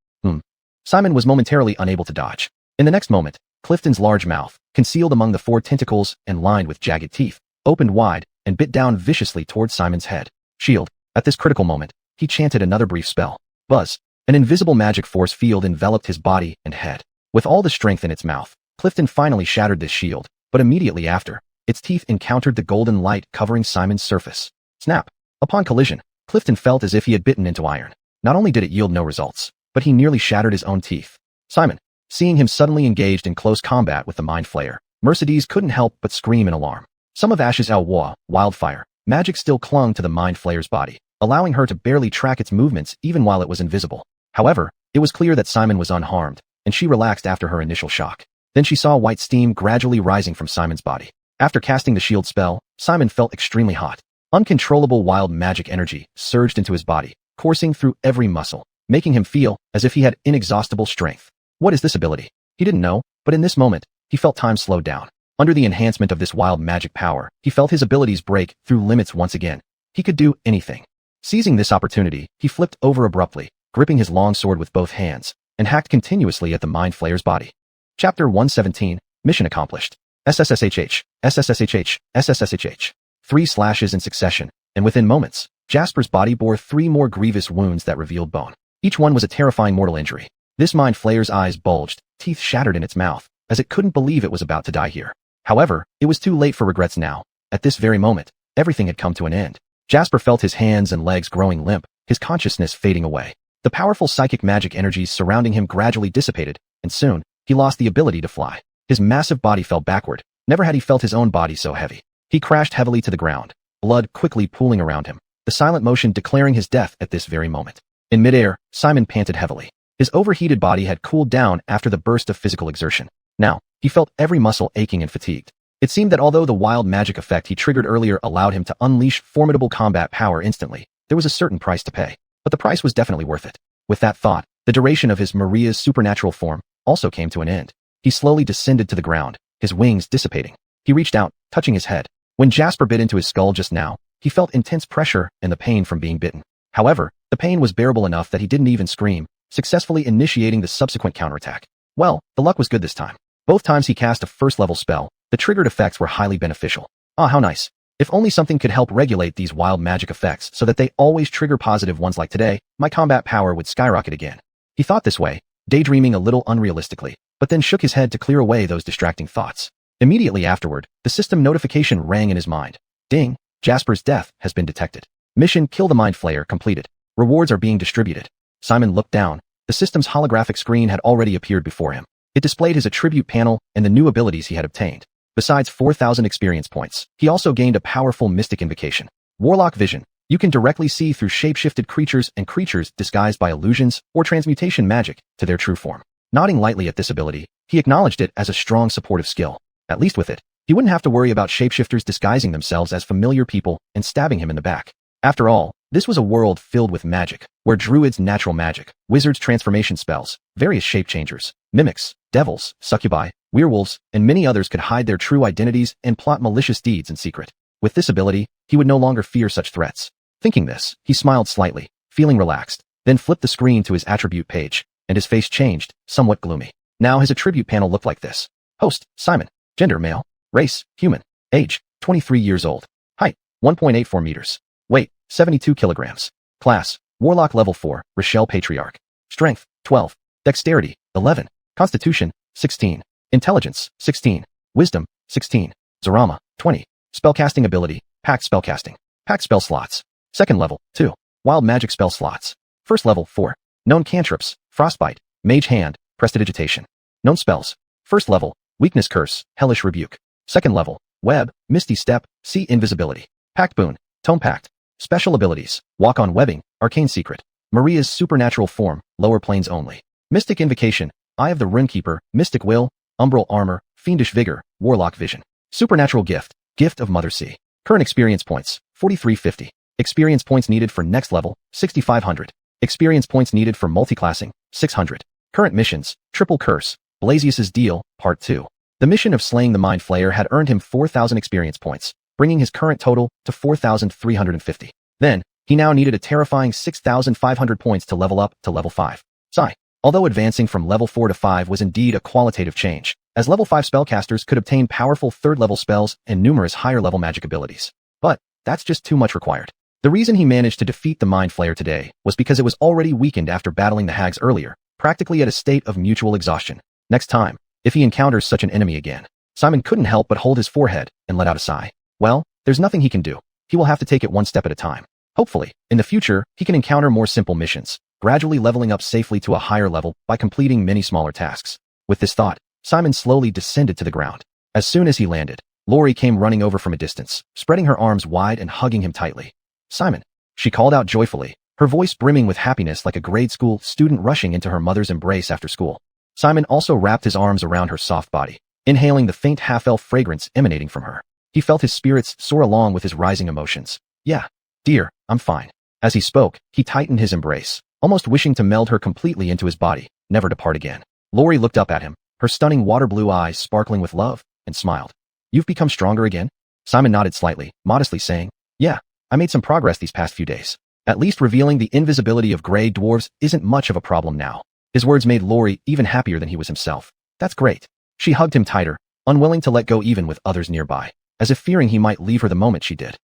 Simon was momentarily unable to dodge. In the next moment, Clifton's large mouth, concealed among the 4 tentacles and lined with jagged teeth, opened wide and bit down viciously toward Simon's head. Shield. At this critical moment, he chanted another brief spell. Buzz. An invisible magic force field enveloped his body and head. With all the strength in its mouth, Clifton finally shattered this shield, but immediately after, its teeth encountered the golden light covering Simon's surface. Snap! Upon collision, Clifton felt as if he had bitten into iron. Not only did it yield no results, but he nearly shattered his own teeth. Simon, seeing him suddenly engaged in close combat with the Mind Flayer, Mercedes couldn't help but scream in alarm. Some of Ash's wildfire magic still clung to the Mind Flayer's body, allowing her to barely track its movements even while it was invisible. However, it was clear that Simon was unharmed, and she relaxed after her initial shock. Then she saw white steam gradually rising from Simon's body. After casting the shield spell, Simon felt extremely hot. Uncontrollable wild magic energy surged into his body, coursing through every muscle, making him feel as if he had inexhaustible strength. What is this ability? He didn't know, but in this moment, he felt time slowed down. Under the enhancement of this wild magic power, he felt his abilities break through limits once again. He could do anything. Seizing this opportunity, he flipped over abruptly, gripping his long sword with both hands, and hacked continuously at the Mind Flayer's body. Chapter 117, Mission Accomplished. SSSHH, SSSHH, SSSHH. 3 slashes in succession, and within moments, Jasper's body bore 3 more grievous wounds that revealed bone. Each one was a terrifying mortal injury. This Mind Flayer's eyes bulged, teeth shattered in its mouth, as it couldn't believe it was about to die here. However, it was too late for regrets now. At this very moment, everything had come to an end. Jasper felt his hands and legs growing limp, his consciousness fading away. The powerful psychic magic energies surrounding him gradually dissipated, and soon, he lost the ability to fly. His massive body fell backward. Never had he felt his own body so heavy. He crashed heavily to the ground, blood quickly pooling around him, the silent motion declaring his death at this very moment. In midair, Simon panted heavily. His overheated body had cooled down after the burst of physical exertion. Now, he felt every muscle aching and fatigued. It seemed that although the wild magic effect he triggered earlier allowed him to unleash formidable combat power instantly, there was a certain price to pay. But the price was definitely worth it. With that thought, the duration of his Maria's supernatural form also came to an end. He slowly descended to the ground, his wings dissipating. He reached out, touching his head. When Jasper bit into his skull just now, he felt intense pressure and the pain from being bitten. However, the pain was bearable enough that he didn't even scream, successfully initiating the subsequent counterattack. Well, the luck was good this time. Both times he cast a first-level spell, the triggered effects were highly beneficial. Ah, how nice. If only something could help regulate these wild magic effects so that they always trigger positive ones like today, my combat power would skyrocket again. He thought this way, daydreaming a little unrealistically, but then shook his head to clear away those distracting thoughts. Immediately afterward, the system notification rang in his mind. Ding! Jasper's death has been detected. Mission Kill the Mind Flayer completed. Rewards are being distributed. Simon looked down. The system's holographic screen had already appeared before him. It displayed his attribute panel and the new abilities he had obtained. Besides 4,000 experience points, he also gained a powerful mystic invocation. Warlock Vision. You can directly see through shape-shifted creatures and creatures disguised by illusions or transmutation magic to their true form. Nodding lightly at this ability, he acknowledged it as a strong supportive skill. At least with it, he wouldn't have to worry about shapeshifters disguising themselves as familiar people and stabbing him in the back. After all, this was a world filled with magic, where druids' natural magic, wizards' transformation spells, various shape changers, mimics, devils, succubi, werewolves, and many others could hide their true identities and plot malicious deeds in secret. With this ability, he would no longer fear such threats. Thinking this, he smiled slightly, feeling relaxed, then flipped the screen to his attribute page, and his face changed, somewhat gloomy. Now his attribute panel looked like this. Host, Simon. Gender, male. Race, human. Age, 23 years old. Height, 1.84 meters. Weight, 72 kilograms. Class, Warlock Level 4, Rochelle Patriarch. Strength, 12. Dexterity, 11. Constitution, 16. Intelligence, 16. Wisdom, 16. Zarama, 20. Spellcasting ability, Packed Spellcasting. Packed spell slots. Second level, 2. Wild magic spell slots. First level, 4. Known cantrips, Frostbite, Mage Hand, Prestidigitation. Known spells. First level, Weakness Curse, Hellish Rebuke. Second level, Web, Misty Step, Sea Invisibility. Pact Boon, Tome Pact. Special abilities, Walk on Webbing, Arcane Secret. Maria's supernatural form, lower planes only. Mystic Invocation, Eye of the Runekeeper, Mystic Will, Umbral Armor, Fiendish Vigor, Warlock Vision. Supernatural Gift, Gift of Mother Sea. Current experience points, 4350. Experience points needed for next level, 6500. Experience points needed for multiclassing, 600. Current missions, Triple Curse, Blasius's Deal, Part 2. The mission of slaying the Mind Flayer had earned him 4,000 experience points, bringing his current total to 4,350. Then, he now needed a terrifying 6,500 points to level up to level 5. Sigh. Although advancing from level 4 to 5 was indeed a qualitative change, as level 5 spellcasters could obtain powerful third-level spells and numerous higher-level magic abilities. But, that's just too much required. The reason he managed to defeat the Mind Flayer today was because it was already weakened after battling the hags earlier, practically at a state of mutual exhaustion. Next time, if he encounters such an enemy again, Simon couldn't help but hold his forehead and let out a sigh. Well, there's nothing he can do. He will have to take it one step at a time. Hopefully, in the future, he can encounter more simple missions, gradually leveling up safely to a higher level by completing many smaller tasks. With this thought, Simon slowly descended to the ground. As soon as he landed, Lori came running over from a distance, spreading her arms wide and hugging him tightly. Simon, she called out joyfully, her voice brimming with happiness like a grade school student rushing into her mother's embrace after school. Simon also wrapped his arms around her soft body, inhaling the faint half-elf fragrance emanating from her. He felt his spirits soar along with his rising emotions. Yeah, dear, I'm fine. As he spoke, he tightened his embrace, almost wishing to meld her completely into his body, never to part again. Lori looked up at him, her stunning water-blue eyes sparkling with love, and smiled. You've become stronger again? Simon nodded slightly, modestly saying, Yeah, I made some progress these past few days. At least revealing the invisibility of gray dwarves isn't much of a problem now. His words made Lori even happier than he was himself. That's great. She hugged him tighter, unwilling to let go even with others nearby, as if fearing he might leave her the moment she did.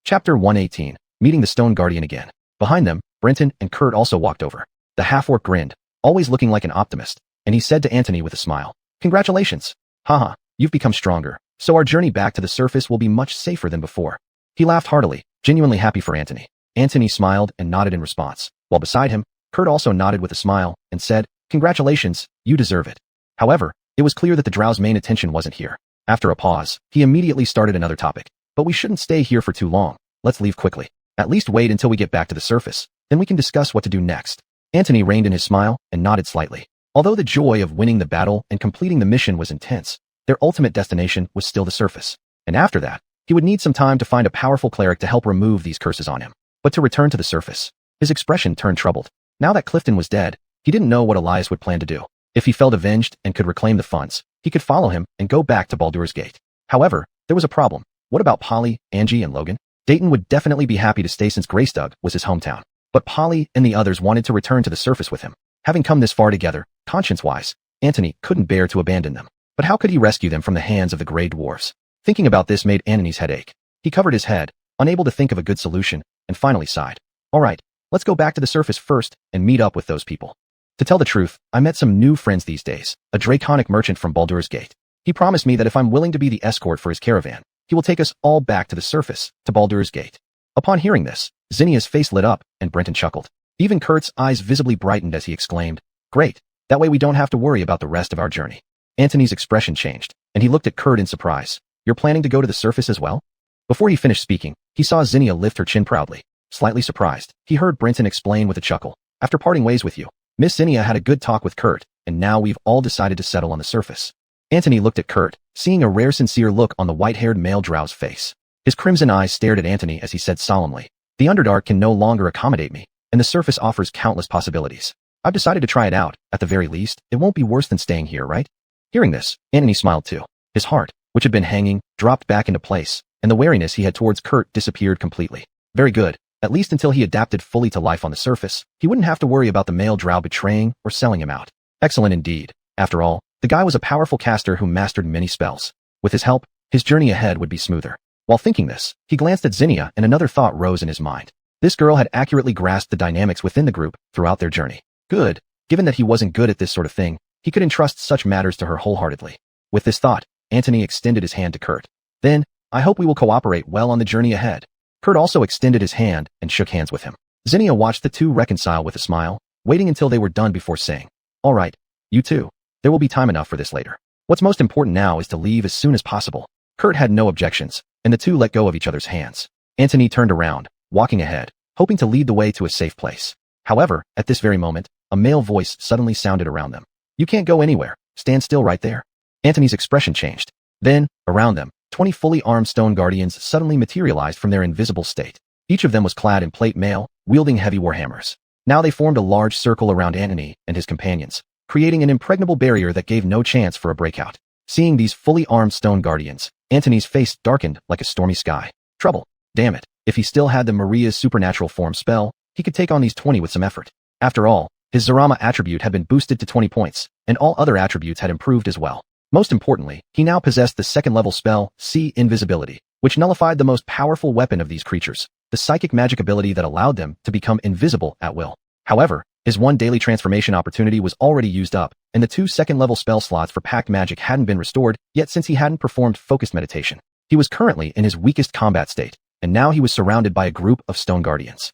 Chapter 118, Meeting the Stone Guardian Again. Behind them, Brenton and Kurt also walked over. The half-orc grinned, always looking like an optimist, and he said to Anthony with a smile, Congratulations. Haha, you've become stronger, so our journey back to the surface will be much safer than before. He laughed heartily, genuinely happy for Anthony. Anthony smiled and nodded in response, while beside him, Kurt also nodded with a smile and said, Congratulations, you deserve it. However, it was clear that the Drow's main attention wasn't here. After a pause, he immediately started another topic. But we shouldn't stay here for too long. Let's leave quickly. At least wait until we get back to the surface. Then we can discuss what to do next. Anthony reined in his smile and nodded slightly. Although the joy of winning the battle and completing the mission was intense, their ultimate destination was still the surface. And after that, he would need some time to find a powerful cleric to help remove these curses on him. But to return to the surface, his expression turned troubled. Now that Clifton was dead, he didn't know what Elias would plan to do. If he felt avenged and could reclaim the funds, he could follow him and go back to Baldur's Gate. However, there was a problem. What about Polly, Angie, and Logan? Dayton would definitely be happy to stay since Greystug was his hometown. But Polly and the others wanted to return to the surface with him. Having come this far together, conscience-wise, Anthony couldn't bear to abandon them. But how could he rescue them from the hands of the Grey Dwarves? Thinking about this made Anthony's head ache. He covered his head, unable to think of a good solution, and finally sighed. All right, let's go back to the surface first and meet up with those people. To tell the truth, I met some new friends these days, a draconic merchant from Baldur's Gate. He promised me that if I'm willing to be the escort for his caravan, he will take us all back to the surface, to Baldur's Gate. Upon hearing this, Zinnia's face lit up, and Brenton chuckled. Even Kurt's eyes visibly brightened as he exclaimed, Great, that way we don't have to worry about the rest of our journey. Anthony's expression changed, and he looked at Kurt in surprise. You're planning to go to the surface as well? Before he finished speaking, he saw Zinnia lift her chin proudly. Slightly surprised, he heard Brenton explain with a chuckle. After parting ways with you, Miss Zinnia had a good talk with Kurt, and now we've all decided to settle on the surface. Anthony looked at Kurt, seeing a rare sincere look on the white-haired male Drow's face. His crimson eyes stared at Anthony as he said solemnly, The Underdark can no longer accommodate me, and the surface offers countless possibilities. I've decided to try it out. At the very least, it won't be worse than staying here, right? Hearing this, Anthony smiled too. His heart, which had been hanging, dropped back into place, and the wariness he had towards Kurt disappeared completely. Very good. At least until he adapted fully to life on the surface, he wouldn't have to worry about the male Drow betraying or selling him out. Excellent indeed. After all, the guy was a powerful caster who mastered many spells. With his help, his journey ahead would be smoother. While thinking this, he glanced at Zinnia and another thought rose in his mind. This girl had accurately grasped the dynamics within the group throughout their journey. Good. Given that he wasn't good at this sort of thing, he could entrust such matters to her wholeheartedly. With this thought, Anthony extended his hand to Kurt. Then, I hope we will cooperate well on the journey ahead. Kurt also extended his hand and shook hands with him. Zinnia watched the two reconcile with a smile, waiting until they were done before saying, All right, you two. There will be time enough for this later. What's most important now is to leave as soon as possible. Kurt had no objections, and the two let go of each other's hands. Anthony turned around, walking ahead, hoping to lead the way to a safe place. However, at this very moment, a male voice suddenly sounded around them. You can't go anywhere. Stand still right there. Anthony's expression changed. Then, around them, 20 fully armed stone guardians suddenly materialized from their invisible state. Each of them was clad in plate mail, wielding heavy warhammers. Now they formed a large circle around Anthony and his companions, creating an impregnable barrier that gave no chance for a breakout. Seeing these fully armed stone guardians, Anthony's face darkened like a stormy sky. Trouble. Damn it. If he still had the Maria's supernatural form spell, he could take on these 20 with some effort. After all, his Zarama attribute had been boosted to 20 points, and all other attributes had improved as well. Most importantly, he now possessed the second-level spell, See Invisibility, which nullified the most powerful weapon of these creatures, the psychic magic ability that allowed them to become invisible at will. However, His one daily transformation opportunity was already used up, and the 2 second-level spell slots for pact magic hadn't been restored, yet since he hadn't performed focused meditation, he was currently in his weakest combat state, and now he was surrounded by a group of stone guardians.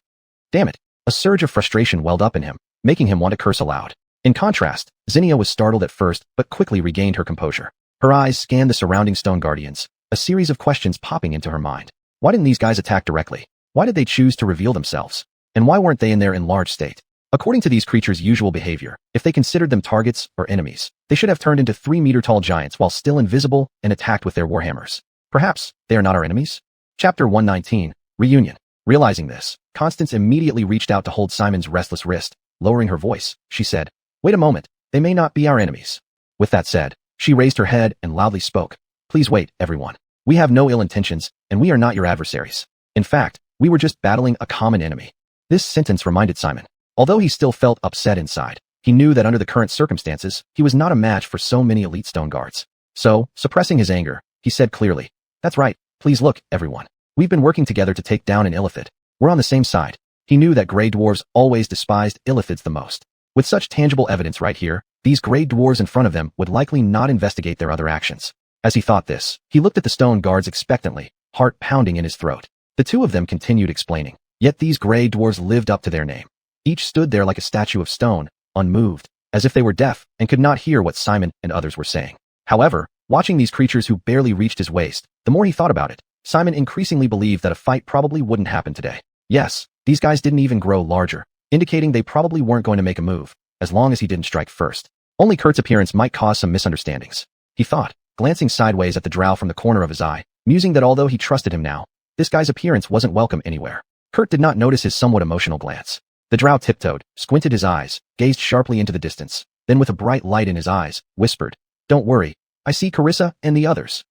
Damn it! A surge of frustration welled up in him, making him want to curse aloud. In contrast, Zinnia was startled at first, but quickly regained her composure. Her eyes scanned the surrounding stone guardians, a series of questions popping into her mind. Why didn't these guys attack directly? Why did they choose to reveal themselves? And why weren't they in their enlarged state? According to these creatures' usual behavior, if they considered them targets or enemies, they should have turned into 3-meter-tall giants while still invisible and attacked with their warhammers. Perhaps they are not our enemies? Chapter 119, Reunion. Realizing this, Constance immediately reached out to hold Simon's restless wrist. Lowering her voice, she said, "Wait a moment, they may not be our enemies." With that said, she raised her head and loudly spoke. "Please wait, everyone. We have no ill intentions, and we are not your adversaries. In fact, we were just battling a common enemy." This sentence reminded Simon. Although he still felt upset inside, he knew that under the current circumstances, he was not a match for so many elite stone guards. So, suppressing his anger, he said clearly, "That's right, please look, everyone. We've been working together to take down an illithid. We're on the same side." He knew that gray dwarves always despised illithids the most. With such tangible evidence right here, these gray dwarves in front of them would likely not investigate their other actions. As he thought this, he looked at the stone guards expectantly, heart pounding in his throat. The 2 of them continued explaining, yet these gray dwarves lived up to their name. Each stood there like a statue of stone, unmoved, as if they were deaf and could not hear what Simon and others were saying. However, watching these creatures who barely reached his waist, the more he thought about it, Simon increasingly believed that a fight probably wouldn't happen today. Yes, these guys didn't even grow larger, indicating they probably weren't going to make a move, as long as he didn't strike first. Only Kurt's appearance might cause some misunderstandings, he thought, glancing sideways at the drow from the corner of his eye, musing that although he trusted him now, this guy's appearance wasn't welcome anywhere. Kurt did not notice his somewhat emotional glance. The drow tiptoed, squinted his eyes, gazed sharply into the distance, then with a bright light in his eyes, whispered, "Don't worry, I see Carissa and the others."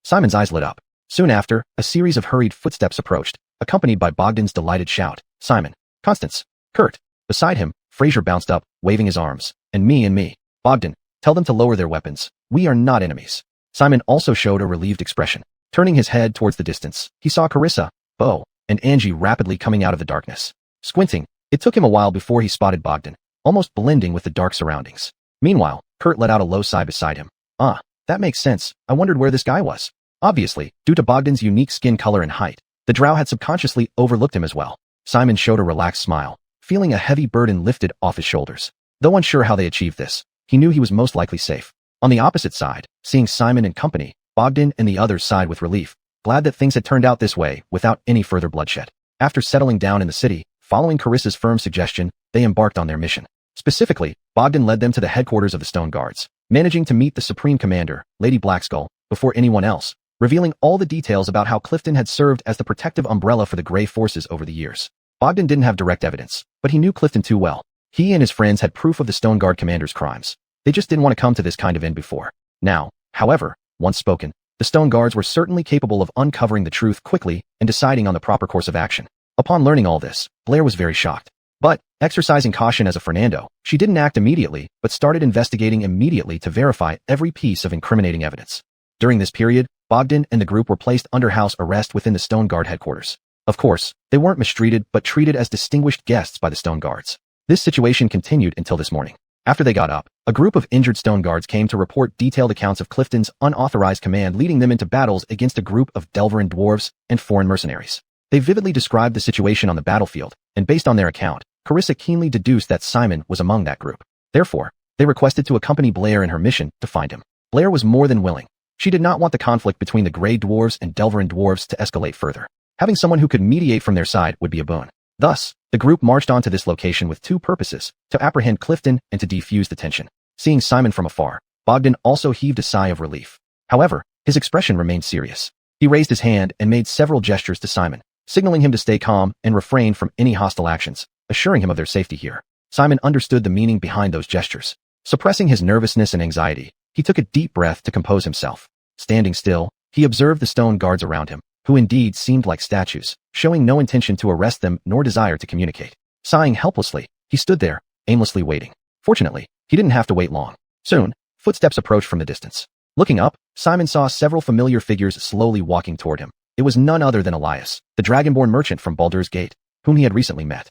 Simon's eyes lit up. Soon after, a series of hurried footsteps approached, accompanied by Bogdan's delighted shout, "Simon, Constance, Kurt." Beside him, Fraser bounced up, waving his arms, and me. "Bogdan, tell them to lower their weapons. We are not enemies." Simon also showed a relieved expression. Turning his head towards the distance, he saw Carissa, Bo, and Angie rapidly coming out of the darkness. Squinting, it took him a while before he spotted Bogdan, almost blending with the dark surroundings. Meanwhile, Kurt let out a low sigh beside him. "Ah, that makes sense. I wondered where this guy was." Obviously, due to Bogdan's unique skin color and height, the drow had subconsciously overlooked him as well. Simon showed a relaxed smile, feeling a heavy burden lifted off his shoulders. Though unsure how they achieved this, he knew he was most likely safe. On the opposite side, seeing Simon and company, Bogdan and the others sighed with relief, glad that things had turned out this way without any further bloodshed. After settling down in the city, following Carissa's firm suggestion, they embarked on their mission. Specifically, Bogdan led them to the headquarters of the Stone Guards, managing to meet the Supreme Commander, Lady Blackskull, before anyone else, revealing all the details about how Clifton had served as the protective umbrella for the Grey Forces over the years. Bogdan didn't have direct evidence, but he knew Clifton too well. He and his friends had proof of the Stone Guard commander's crimes. They just didn't want to come to this kind of end before. Now, however, once spoken, the Stone Guards were certainly capable of uncovering the truth quickly and deciding on the proper course of action. Upon learning all this, Blair was very shocked. But, exercising caution as a Fernando, she didn't act immediately, but started investigating immediately to verify every piece of incriminating evidence. During this period, Bogdan and the group were placed under house arrest within the Stone Guard headquarters. Of course, they weren't mistreated but treated as distinguished guests by the Stone Guards. This situation continued until this morning. After they got up, a group of injured Stone Guards came to report detailed accounts of Clifton's unauthorized command leading them into battles against a group of Delveran dwarves and foreign mercenaries. They vividly described the situation on the battlefield, and based on their account, Carissa keenly deduced that Simon was among that group. Therefore, they requested to accompany Blair in her mission to find him. Blair was more than willing. She did not want the conflict between the Grey Dwarves and Delveran dwarves to escalate further. Having someone who could mediate from their side would be a boon. Thus, the group marched on to this location with two purposes, to apprehend Clifton and to defuse the tension. Seeing Simon from afar, Bogdan also heaved a sigh of relief. However, his expression remained serious. He raised his hand and made several gestures to Simon, signaling him to stay calm and refrain from any hostile actions, assuring him of their safety here. Simon understood the meaning behind those gestures. Suppressing his nervousness and anxiety, he took a deep breath to compose himself. Standing still, he observed the Stone Guards around him, who indeed seemed like statues, showing no intention to arrest them nor desire to communicate. Sighing helplessly, he stood there, aimlessly waiting. Fortunately, he didn't have to wait long. Soon, footsteps approached from the distance. Looking up, Simon saw several familiar figures slowly walking toward him. It was none other than Elias, the dragonborn merchant from Baldur's Gate, whom he had recently met.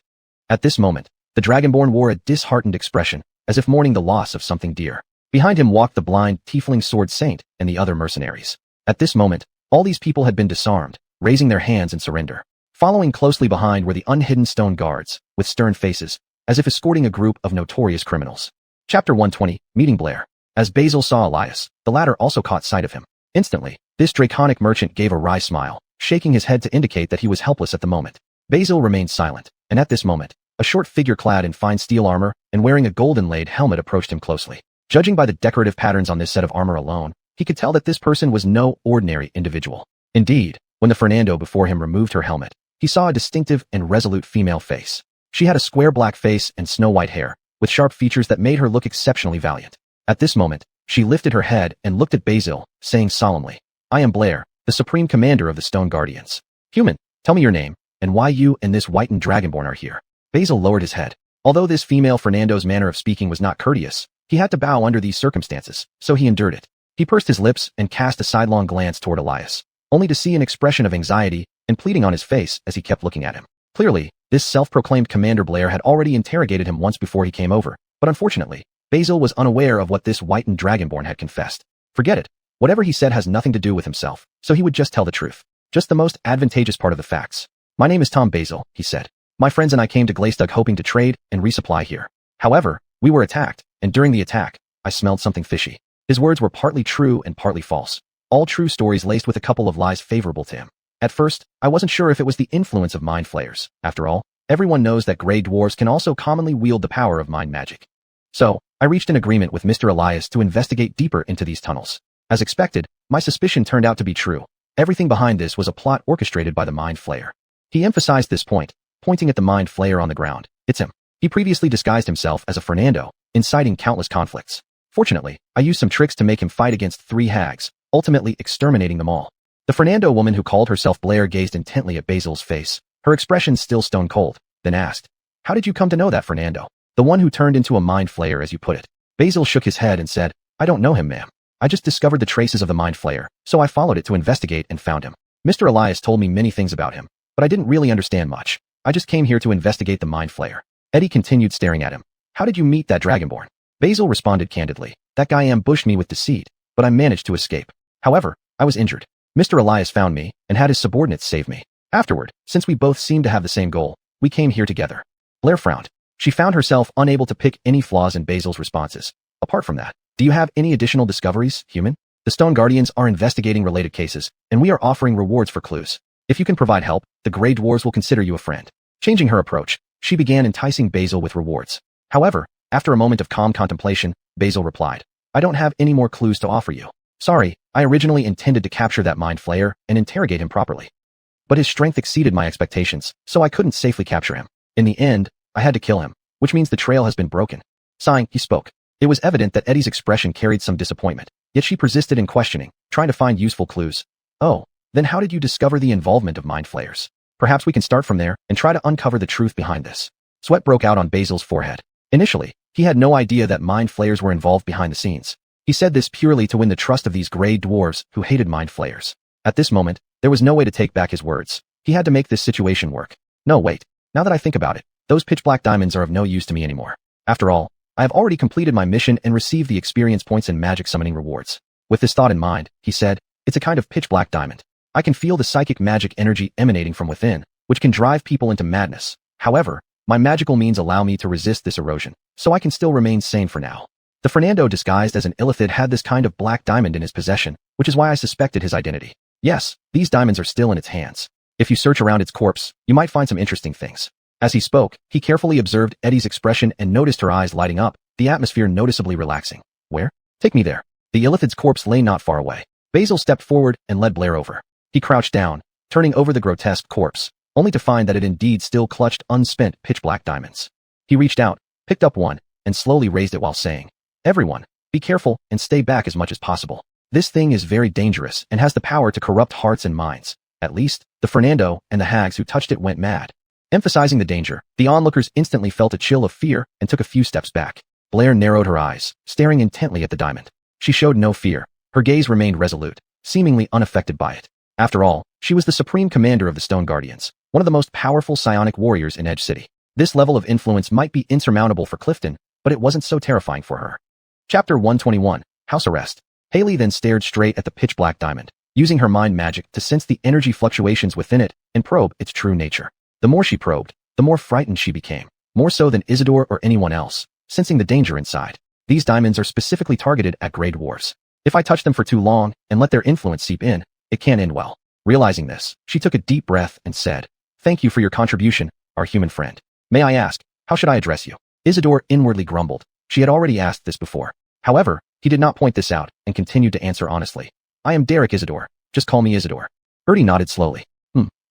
At this moment, The Dragonborn wore a disheartened expression, as if mourning the loss of something dear. Behind him walked the blind, tiefling sword saint and the other mercenaries. At this moment, all these people had been disarmed, raising their hands in surrender. Following closely behind were the unhidden stone guards, with stern faces, as if escorting a group of notorious criminals. Chapter 120, Meeting Blair. As Basil saw Elias, the latter also caught sight of him. Instantly, this draconic merchant gave a wry smile, shaking his head to indicate that he was helpless at the moment. Basil remained silent, and at this moment, a short figure clad in fine steel armor and wearing a golden-laid helmet approached him closely. Judging by the decorative patterns on this set of armor alone, he could tell that this person was no ordinary individual. Indeed, when the Fernando before him removed her helmet, he saw a distinctive and resolute female face. She had a square black face and snow-white hair, with sharp features that made her look exceptionally valiant. At this moment, she lifted her head and looked at Basil, saying solemnly, "I am Blair, the Supreme Commander of the Stone Guardians. Human, tell me your name, and why you and this whitened Dragonborn are here." Basil lowered his head. Although this female Fernando's manner of speaking was not courteous, he had to bow under these circumstances, so he endured it. He pursed his lips and cast a sidelong glance toward Elias, only to see an expression of anxiety and pleading on his face as he kept looking at him. Clearly, this self-proclaimed Commander Blair had already interrogated him once before he came over, but unfortunately, Basil was unaware of what this whitened Dragonborn had confessed. Forget it. Whatever he said has nothing to do with himself, so he would just tell the truth. Just the most advantageous part of the facts. "My name is Tom Basil," he said. "My friends and I came to Glaystug hoping to trade and resupply here. However, we were attacked, and during the attack, I smelled something fishy." His words were partly true and partly false. All true stories laced with a couple of lies favorable to him. At first, I wasn't sure if it was the influence of mind flayers. After all, everyone knows that gray dwarves can also commonly wield the power of mind magic. So, I reached an agreement with Mr. Elias to investigate deeper into these tunnels. As expected, my suspicion turned out to be true. Everything behind this was a plot orchestrated by the mind flayer. He emphasized this point, pointing at the mind flayer on the ground. "It's him. He previously disguised himself as a Fernando, inciting countless conflicts. Fortunately, I used some tricks to make him fight against 3 hags, ultimately exterminating them all." The Fernando woman who called herself Blair gazed intently at Basil's face, her expression still stone cold, then asked, "How did you come to know that Fernando? The one who turned into a mind flayer, as you put it?" Basil shook his head and said, "I don't know him, ma'am. I just discovered the traces of the mind flayer, so I followed it to investigate and found him. Mr. Elias told me many things about him, but I didn't really understand much. I just came here to investigate the mind flayer." Eddie continued staring at him. "How did you meet that Dragonborn?" Basil responded candidly, "That guy ambushed me with deceit, but I managed to escape. However, I was injured. Mr. Elias found me and had his subordinates save me. Afterward, since we both seemed to have the same goal, we came here together." Blair frowned. She found herself unable to pick any flaws in Basil's responses. "Apart from that, do you have any additional discoveries, human? The Stone Guardians are investigating related cases, and we are offering rewards for clues. If you can provide help, the Grey Dwarves will consider you a friend." Changing her approach, she began enticing Basil with rewards. However, after a moment of calm contemplation, Basil replied, "I don't have any more clues to offer you. Sorry, I originally intended to capture that mind flayer and interrogate him properly. But his strength exceeded my expectations, so I couldn't safely capture him. In the end, I had to kill him, which means the trail has been broken." Sighing, he spoke. It was evident that Eddie's expression carried some disappointment, yet she persisted in questioning, trying to find useful clues. "Oh, then how did you discover the involvement of mind flayers? Perhaps we can start from there and try to uncover the truth behind this." Sweat broke out on Basil's forehead. Initially, he had no idea that mind flayers were involved behind the scenes. He said this purely to win the trust of these gray dwarves who hated mind flayers. At this moment, there was no way to take back his words. He had to make this situation work. "No, wait. Now that I think about it, those pitch black diamonds are of no use to me anymore. After all, I have already completed my mission and received the experience points and magic summoning rewards." With this thought in mind, he said, "It's a kind of pitch black diamond. I can feel the psychic magic energy emanating from within, which can drive people into madness. However, my magical means allow me to resist this erosion, so I can still remain sane for now." The Fernando disguised as an illithid had this kind of black diamond in his possession, which is why I suspected his identity. Yes, these diamonds are still in its hands. If you search around its corpse, you might find some interesting things. As he spoke, he carefully observed Eddie's expression and noticed her eyes lighting up, the atmosphere noticeably relaxing. "Where? Take me there." The illithid's corpse lay not far away. Basil stepped forward and led Blair over. He crouched down, turning over the grotesque corpse, only to find that it indeed still clutched unspent pitch-black diamonds. He reached out, picked up one, and slowly raised it while saying, "Everyone, be careful and stay back as much as possible. This thing is very dangerous and has the power to corrupt hearts and minds. At least, the Fernando and the hags who touched it went mad." Emphasizing the danger, the onlookers instantly felt a chill of fear and took a few steps back. Blair narrowed her eyes, staring intently at the diamond. She showed no fear. Her gaze remained resolute, seemingly unaffected by it. After all, she was the supreme commander of the Stone Guardians, one of the most powerful psionic warriors in Edge City. This level of influence might be insurmountable for Clifton, but it wasn't so terrifying for her. Chapter 121, House Arrest. Haley then stared straight at the pitch-black diamond, using her mind magic to sense the energy fluctuations within it and probe its true nature. The more she probed, the more frightened she became, more so than Isidore or anyone else, sensing the danger inside. These diamonds are specifically targeted at gray dwarves. If I touch them for too long and let their influence seep in, it can't end well. Realizing this, she took a deep breath and said, "Thank you for your contribution, our human friend. May I ask, how should I address you?" Isidore inwardly grumbled. She had already asked this before. However, he did not point this out and continued to answer honestly. "I am Derek Isidore. Just call me Isidore." Ertie nodded slowly.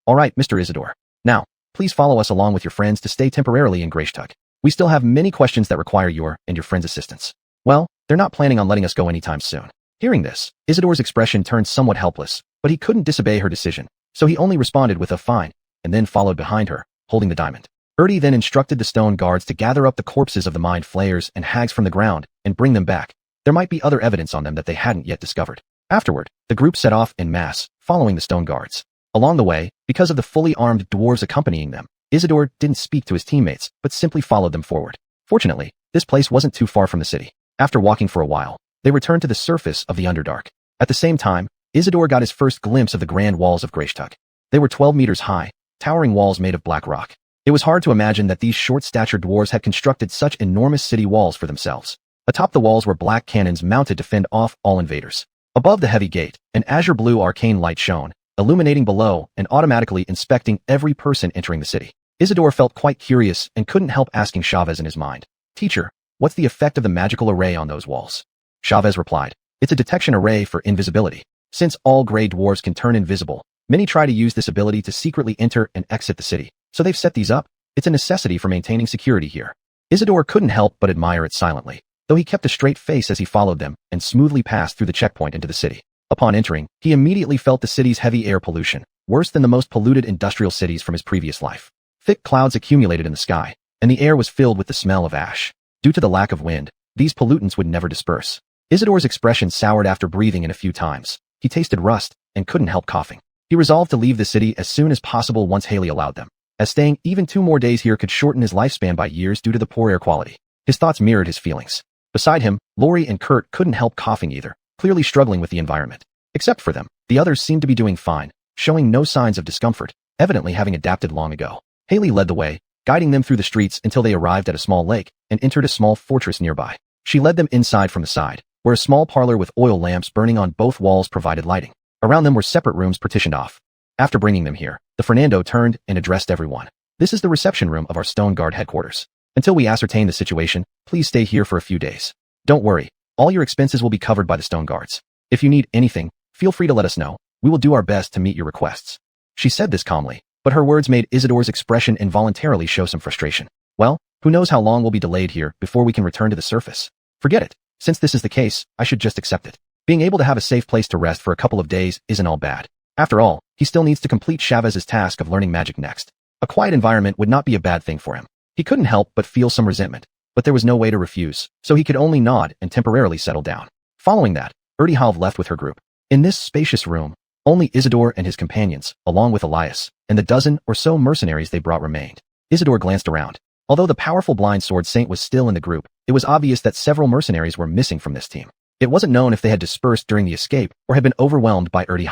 All right, Mr. Isidore. Now, please follow us along with your friends to stay temporarily in Greyshtug. We still have many questions that require your and your friends' assistance." Well, they're not planning on letting us go anytime soon. Hearing this, Isidore's expression turned somewhat helpless, but he couldn't disobey her decision, so he only responded with a fine, and then followed behind her, holding the diamond. Ertie then instructed the stone guards to gather up the corpses of the mind flayers and hags from the ground and bring them back. There might be other evidence on them that they hadn't yet discovered. Afterward, the group set off en masse, following the stone guards. Along the way, because of the fully armed dwarves accompanying them, Isidore didn't speak to his teammates, but simply followed them forward. Fortunately, this place wasn't too far from the city. After walking for a while, they returned to the surface of the Underdark. At the same time, Isidore got his first glimpse of the grand walls of Greyshtug. They were 12 meters high, towering walls made of black rock. It was hard to imagine that these short-statured dwarves had constructed such enormous city walls for themselves. Atop the walls were black cannons mounted to fend off all invaders. Above the heavy gate, an azure-blue arcane light shone, illuminating below and automatically inspecting every person entering the city. Isidore felt quite curious and couldn't help asking Chavez in his mind, "Teacher, what's the effect of the magical array on those walls?" Chavez replied, "It's a detection array for invisibility. Since all gray dwarves can turn invisible, many try to use this ability to secretly enter and exit the city. So they've set these up. It's a necessity for maintaining security here." Isidore couldn't help but admire it silently, though he kept a straight face as he followed them and smoothly passed through the checkpoint into the city. Upon entering, he immediately felt the city's heavy air pollution, worse than the most polluted industrial cities from his previous life. Thick clouds accumulated in the sky, and the air was filled with the smell of ash. Due to the lack of wind, these pollutants would never disperse. Isidore's expression soured after breathing in a few times. He tasted rust and couldn't help coughing. He resolved to leave the city as soon as possible once Haley allowed them, as staying even 2 more days here could shorten his lifespan by years due to the poor air quality. His thoughts mirrored his feelings. Beside him, Lori and Kurt couldn't help coughing either, clearly struggling with the environment. Except for them, the others seemed to be doing fine, showing no signs of discomfort, evidently having adapted long ago. Haley led the way, guiding them through the streets until they arrived at a small lake and entered a small fortress nearby. She led them inside from the side, where a small parlor with oil lamps burning on both walls provided lighting. Around them were separate rooms partitioned off. After bringing them here, the Fernando turned and addressed everyone. "This is the reception room of our Stone Guard headquarters. Until we ascertain the situation, please stay here for a few days. Don't worry, all your expenses will be covered by the Stone Guards. If you need anything, feel free to let us know. We will do our best to meet your requests." She said this calmly, but her words made Isidore's expression involuntarily show some frustration. Well, who knows how long we'll be delayed here before we can return to the surface. Forget it. Since this is the case, I should just accept it. Being able to have a safe place to rest for a couple of days isn't all bad. After all, he still needs to complete Chavez's task of learning magic next. A quiet environment would not be a bad thing for him. He couldn't help but feel some resentment, but there was no way to refuse, so he could only nod and temporarily settle down. Following that, Ertie left with her group. In this spacious room, only Isidore and his companions, along with Elias, and the dozen or so mercenaries they brought remained. Isidore glanced around. Although the powerful blind sword saint was still in the group, it was obvious that several mercenaries were missing from this team. It wasn't known if they had dispersed during the escape or had been overwhelmed by Ertie.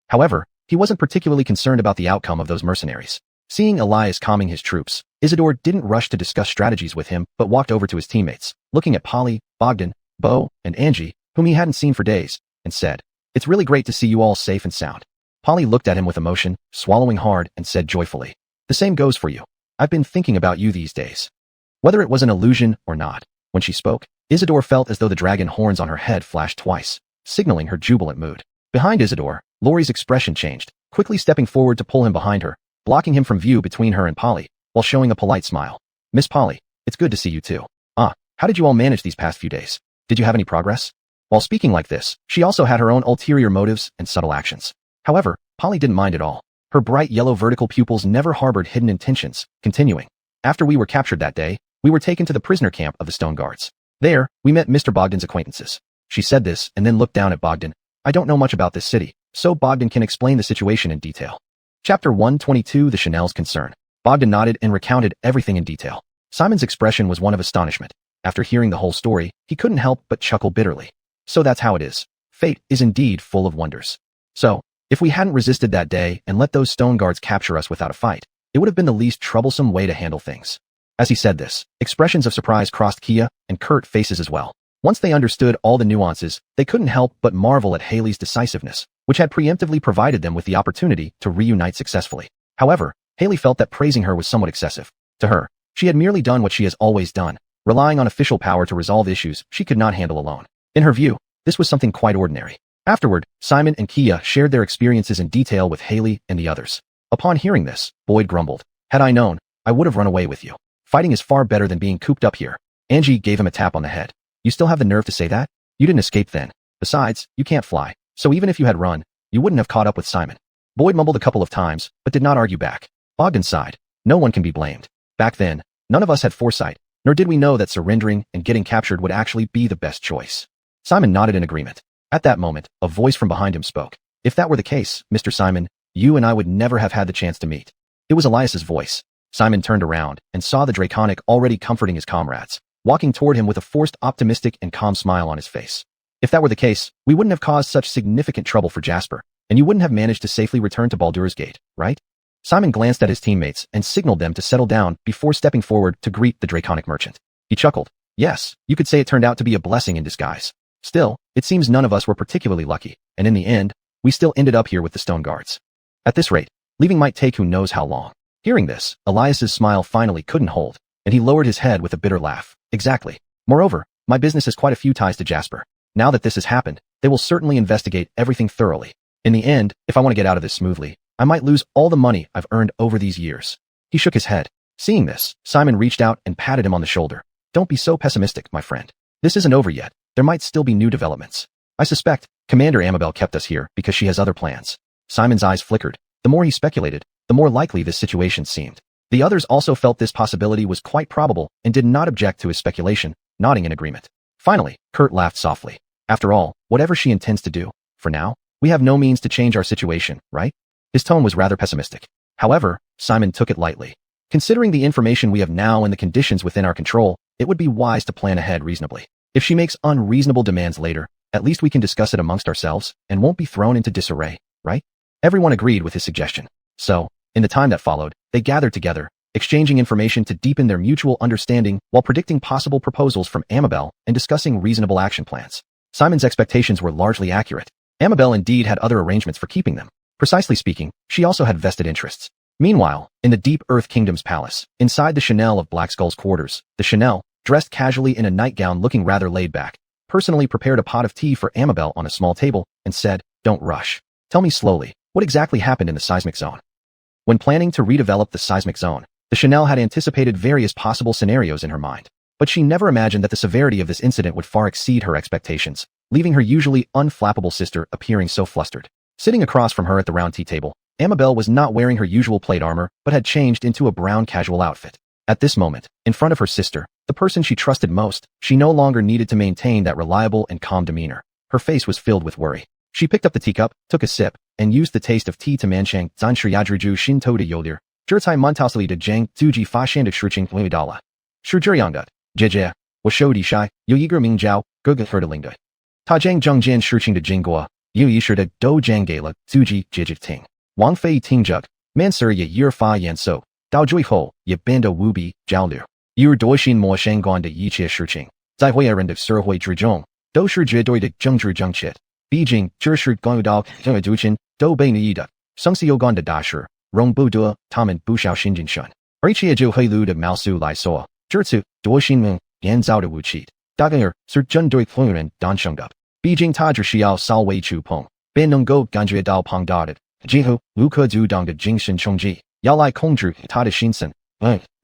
However, he wasn't particularly concerned about the outcome of those mercenaries. Seeing Elias calming his troops, Isidore didn't rush to discuss strategies with him but walked over to his teammates, looking at Polly, Bogdan, Bo, and Angie, whom he hadn't seen for days, and said, "It's really great to see you all safe and sound." Polly looked at him with emotion, swallowing hard, and said joyfully, "The same goes for you. I've been thinking about you these days." Whether it was an illusion or not, when she spoke, Isidore felt as though the dragon horns on her head flashed twice, signaling her jubilant mood. Behind Isidore, Lori's expression changed, quickly stepping forward to pull him behind her, blocking him from view between her and Polly, while showing a polite smile. "Miss Polly, it's good to see you too. How did you all manage these past few days? Did you have any progress?" While speaking like this, she also had her own ulterior motives and subtle actions. However, Polly didn't mind at all. Her bright yellow vertical pupils never harbored hidden intentions, continuing. "After we were captured that day, we were taken to the prisoner camp of the Stone Guards. There, we met Mr. Bogdan's acquaintances." She said this and then looked down at Bogdan. "I don't know much about this city, so Bogdan can explain the situation in detail." Chapter 122, The Chanel's Concern. Bogdan nodded and recounted everything in detail. Simon's expression was one of astonishment. After hearing the whole story, he couldn't help but chuckle bitterly. So that's how it is. Fate is indeed full of wonders. So, if we hadn't resisted that day and let those stone guards capture us without a fight, it would have been the least troublesome way to handle things. As he said this, expressions of surprise crossed Kia and Kurt faces as well. Once they understood all the nuances, they couldn't help but marvel at Haley's decisiveness, which had preemptively provided them with the opportunity to reunite successfully. However, Haley felt that praising her was somewhat excessive. To her, she had merely done what she has always done, relying on official power to resolve issues she could not handle alone. In her view, this was something quite ordinary. Afterward, Simon and Kia shared their experiences in detail with Haley and the others. Upon hearing this, Boyd grumbled, "Had I known, I would have run away with you. Fighting is far better than being cooped up here." Angie gave him a tap on the head. "You still have the nerve to say that? You didn't escape then. Besides, you can't fly, so even if you had run, you wouldn't have caught up with Simon." Boyd mumbled a couple of times, but did not argue back. Bogdan sighed. No one can be blamed. Back then, none of us had foresight, nor did we know that surrendering and getting captured would actually be the best choice. Simon nodded in agreement. At that moment, a voice from behind him spoke. "If that were the case, Mr. Simon, you and I would never have had the chance to meet." It was Elias's voice. Simon turned around and saw the Draconic already comforting his comrades, walking toward him with a forced optimistic and calm smile on his face. "If that were the case, we wouldn't have caused such significant trouble for Jasper, and you wouldn't have managed to safely return to Baldur's Gate, right?" Simon glanced at his teammates and signaled them to settle down before stepping forward to greet the Draconic merchant. He chuckled. "Yes, you could say it turned out to be a blessing in disguise. Still, it seems none of us were particularly lucky, and in the end, we still ended up here with the stone guards. At this rate, leaving might take who knows how long." Hearing this, Elias's smile finally couldn't hold, and he lowered his head with a bitter laugh. "Exactly. Moreover, my business has quite a few ties to Jasper. Now that this has happened, they will certainly investigate everything thoroughly. In the end, if I want to get out of this smoothly, I might lose all the money I've earned over these years." He shook his head. Seeing this, Simon reached out and patted him on the shoulder. "Don't be so pessimistic, my friend. This isn't over yet. There might still be new developments. I suspect Commander Amabel kept us here because she has other plans." Simon's eyes flickered. The more he speculated, the more likely this situation seemed. The others also felt this possibility was quite probable and did not object to his speculation, nodding in agreement. Finally, Kurt laughed softly. "After all, whatever she intends to do, for now, we have no means to change our situation, right?" His tone was rather pessimistic. However, Simon took it lightly. "Considering the information we have now and the conditions within our control, it would be wise to plan ahead reasonably. If she makes unreasonable demands later, at least we can discuss it amongst ourselves and won't be thrown into disarray, right?" Everyone agreed with his suggestion. So, in the time that followed, they gathered together, exchanging information to deepen their mutual understanding while predicting possible proposals from Amabel and discussing reasonable action plans. Simon's expectations were largely accurate. Amabel indeed had other arrangements for keeping them. Precisely speaking, she also had vested interests. Meanwhile, in the Deep Earth Kingdom's palace, inside the Chanel of Black Skull's quarters, the Chanel, dressed casually in a nightgown looking rather laid back, personally prepared a pot of tea for Amabel on a small table and said, "Don't rush. Tell me slowly, what exactly happened in the seismic zone?" When planning to redevelop the seismic zone, the Chanel had anticipated various possible scenarios in her mind, but she never imagined that the severity of this incident would far exceed her expectations, leaving her usually unflappable sister appearing so flustered. Sitting across from her at the round tea table, Amabel was not wearing her usual plate armor, but had changed into a brown casual outfit. At this moment, in front of her sister, the person she trusted most, she no longer needed to maintain that reliable and calm demeanor. Her face was filled with worry. She picked up the teacup, took a sip, and used the taste of tea to manchang zan shiyadriju shinto de yolir, zhirtai muntausli de jang zuji fa shandik shruching luidala. Shurjuriangut, jeje, washo di shai, yoyiger mingjiao, guga herdelingda. Ta jang zhengjian shruching de jingua, yu yishir de do janggala, zuji jijik ting. Wang fei tingjug, mansur ye yir fa yan so, dao jui ho, ye bando wubi, jiaolu. Yur doishin mo shangguan de yichia shruching. Zai huiren de surhui drujong, do shurjie doi de zhengzhu zhengchit. Beijing, Zhishir Gongdao, Duchin, Do Bei Nida, Sungsio Gonda Dasher, Rong Bu Dua, Taman Bushao Shinjin Shun. Arichia Ju Heilu de Malsu Lai Soa, Jurtsu, Duoshin Mung, Yan Zao de Wuchit, Daganger, Sir Jun Dui Fluren, Don Shungdup. Beijing Tadra Xiao Sao Wei Chu Pong, Ben Nung Go Ganjia Dao Pong Dotted, Jihu, Luka Du Dong de Jingshin Chongji, Yao Lai Kongzhu, Tada Shinsen,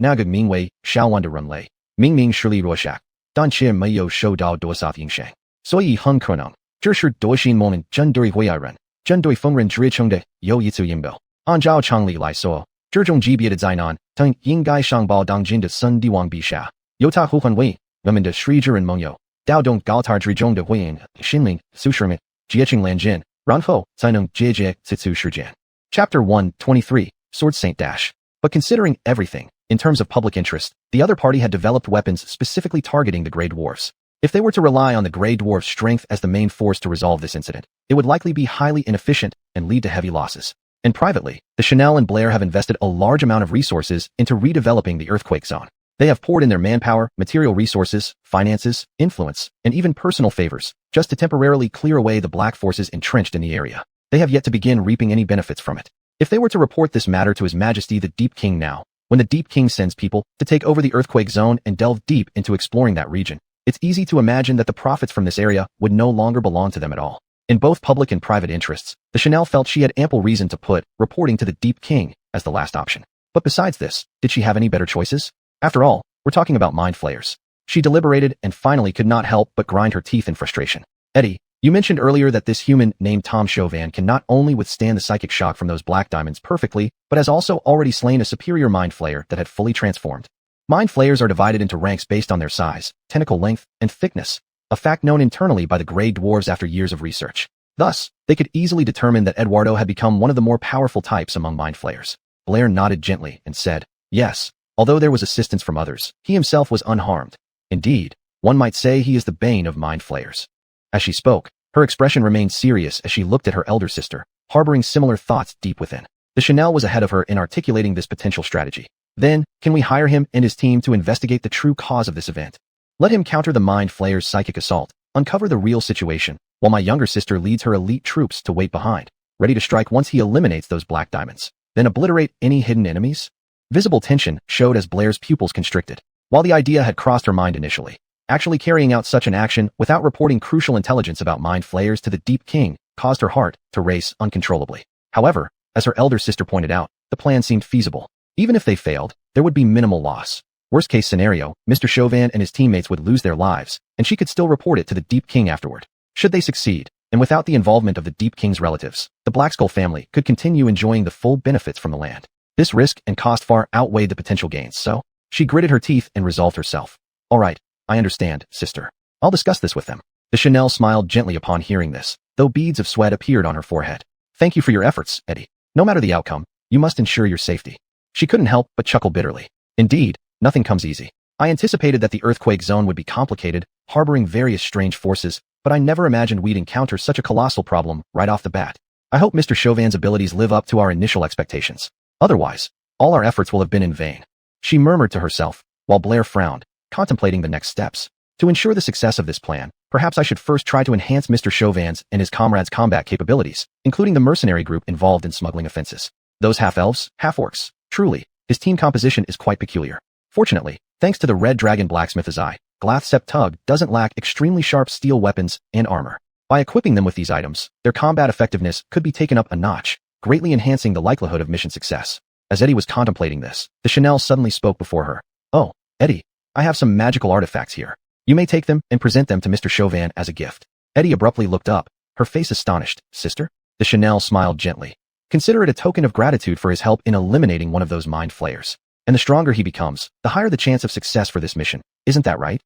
Naga Mingwei, Xiao Wanda Run Lei, Ming Ming Shirley Rorschach, Don Chia Mayo Shou Dao Dosath Yingshang, Soyi Hung Kernong. 这是夺心 moment 针对会爱人，针对疯人之中的有一次引爆。按照常理来说，这种级别的灾难，他应该上报当今的圣帝王陛下，由他呼唤为我们的使者人盟友，调动高塔之中的会员、心灵、苏什么、结清两件，然后才能解决此次事件。Chapter 123, Sword Saint Dash. But considering everything, in terms of public interest, the other party had developed weapons specifically targeting the Grey Dwarfs. If they were to rely on the Grey Dwarf's strength as the main force to resolve this incident, it would likely be highly inefficient and lead to heavy losses. And privately, the Chanel and Blair have invested a large amount of resources into redeveloping the earthquake zone. They have poured in their manpower, material resources, finances, influence, and even personal favors, just to temporarily clear away the black forces entrenched in the area. They have yet to begin reaping any benefits from it. If they were to report this matter to His Majesty the Deep King now, when the Deep King sends people to take over the earthquake zone and delve deep into exploring that region, it's easy to imagine that the profits from this area would no longer belong to them at all. In both public and private interests, the Chanel felt she had ample reason to put reporting to the Deep King as the last option. But besides this, did she have any better choices? After all, we're talking about mind flayers. She deliberated and finally could not help but grind her teeth in frustration. Eddie, you mentioned earlier that this human named Tom Xuanhuan can not only withstand the psychic shock from those black diamonds perfectly, but has also already slain a superior mind flayer that had fully transformed. Mind flayers are divided into ranks based on their size, tentacle length, and thickness, a fact known internally by the Grey Dwarves after years of research. Thus, they could easily determine that Eduardo had become one of the more powerful types among mind flayers. Blair nodded gently and said, yes, although there was assistance from others, he himself was unharmed. Indeed, one might say he is the bane of mind flayers. As she spoke, her expression remained serious as she looked at her elder sister, harboring similar thoughts deep within. The Chanel was ahead of her in articulating this potential strategy. Then, can we hire him and his team to investigate the true cause of this event? Let him counter the mind flayer's psychic assault, uncover the real situation, while my younger sister leads her elite troops to wait behind, ready to strike once he eliminates those black diamonds. Then obliterate any hidden enemies? Visible tension showed as Blair's pupils constricted. While the idea had crossed her mind initially, actually carrying out such an action without reporting crucial intelligence about mind flayers to the Deep King caused her heart to race uncontrollably. However, as her elder sister pointed out, the plan seemed feasible. Even if they failed, there would be minimal loss. Worst case scenario, Mr. Xuanhuan and his teammates would lose their lives, and she could still report it to the Deep King afterward. Should they succeed, and without the involvement of the Deep King's relatives, the Blackskull family could continue enjoying the full benefits from the land. This risk and cost far outweighed the potential gains, so she gritted her teeth and resolved herself. All right, I understand, sister. I'll discuss this with them. The Chanel smiled gently upon hearing this, though beads of sweat appeared on her forehead. Thank you for your efforts, Eddie. No matter the outcome, you must ensure your safety. She couldn't help but chuckle bitterly. Indeed, nothing comes easy. I anticipated that the earthquake zone would be complicated, harboring various strange forces, but I never imagined we'd encounter such a colossal problem right off the bat. I hope Mr. Chauvin's abilities live up to our initial expectations. Otherwise, all our efforts will have been in vain. She murmured to herself, while Blair frowned, contemplating the next steps. To ensure the success of this plan, perhaps I should first try to enhance Mr. Chauvin's and his comrades' combat capabilities, including the mercenary group involved in smuggling offenses. Those half-elves, half-orcs. Truly, his team composition is quite peculiar. Fortunately, thanks to the Red Dragon Blacksmith's Eye, Glathsept Tug doesn't lack extremely sharp steel weapons and armor. By equipping them with these items, their combat effectiveness could be taken up a notch, greatly enhancing the likelihood of mission success. As Eddie was contemplating this, the Chanel suddenly spoke before her. Oh, Eddie, I have some magical artifacts here. You may take them and present them to Mr. Chauvin's as a gift. Eddie abruptly looked up, her face astonished. Sister? The Chanel smiled gently. Consider it a token of gratitude for his help in eliminating one of those mind flayers. And the stronger he becomes, the higher the chance of success for this mission. Isn't that right?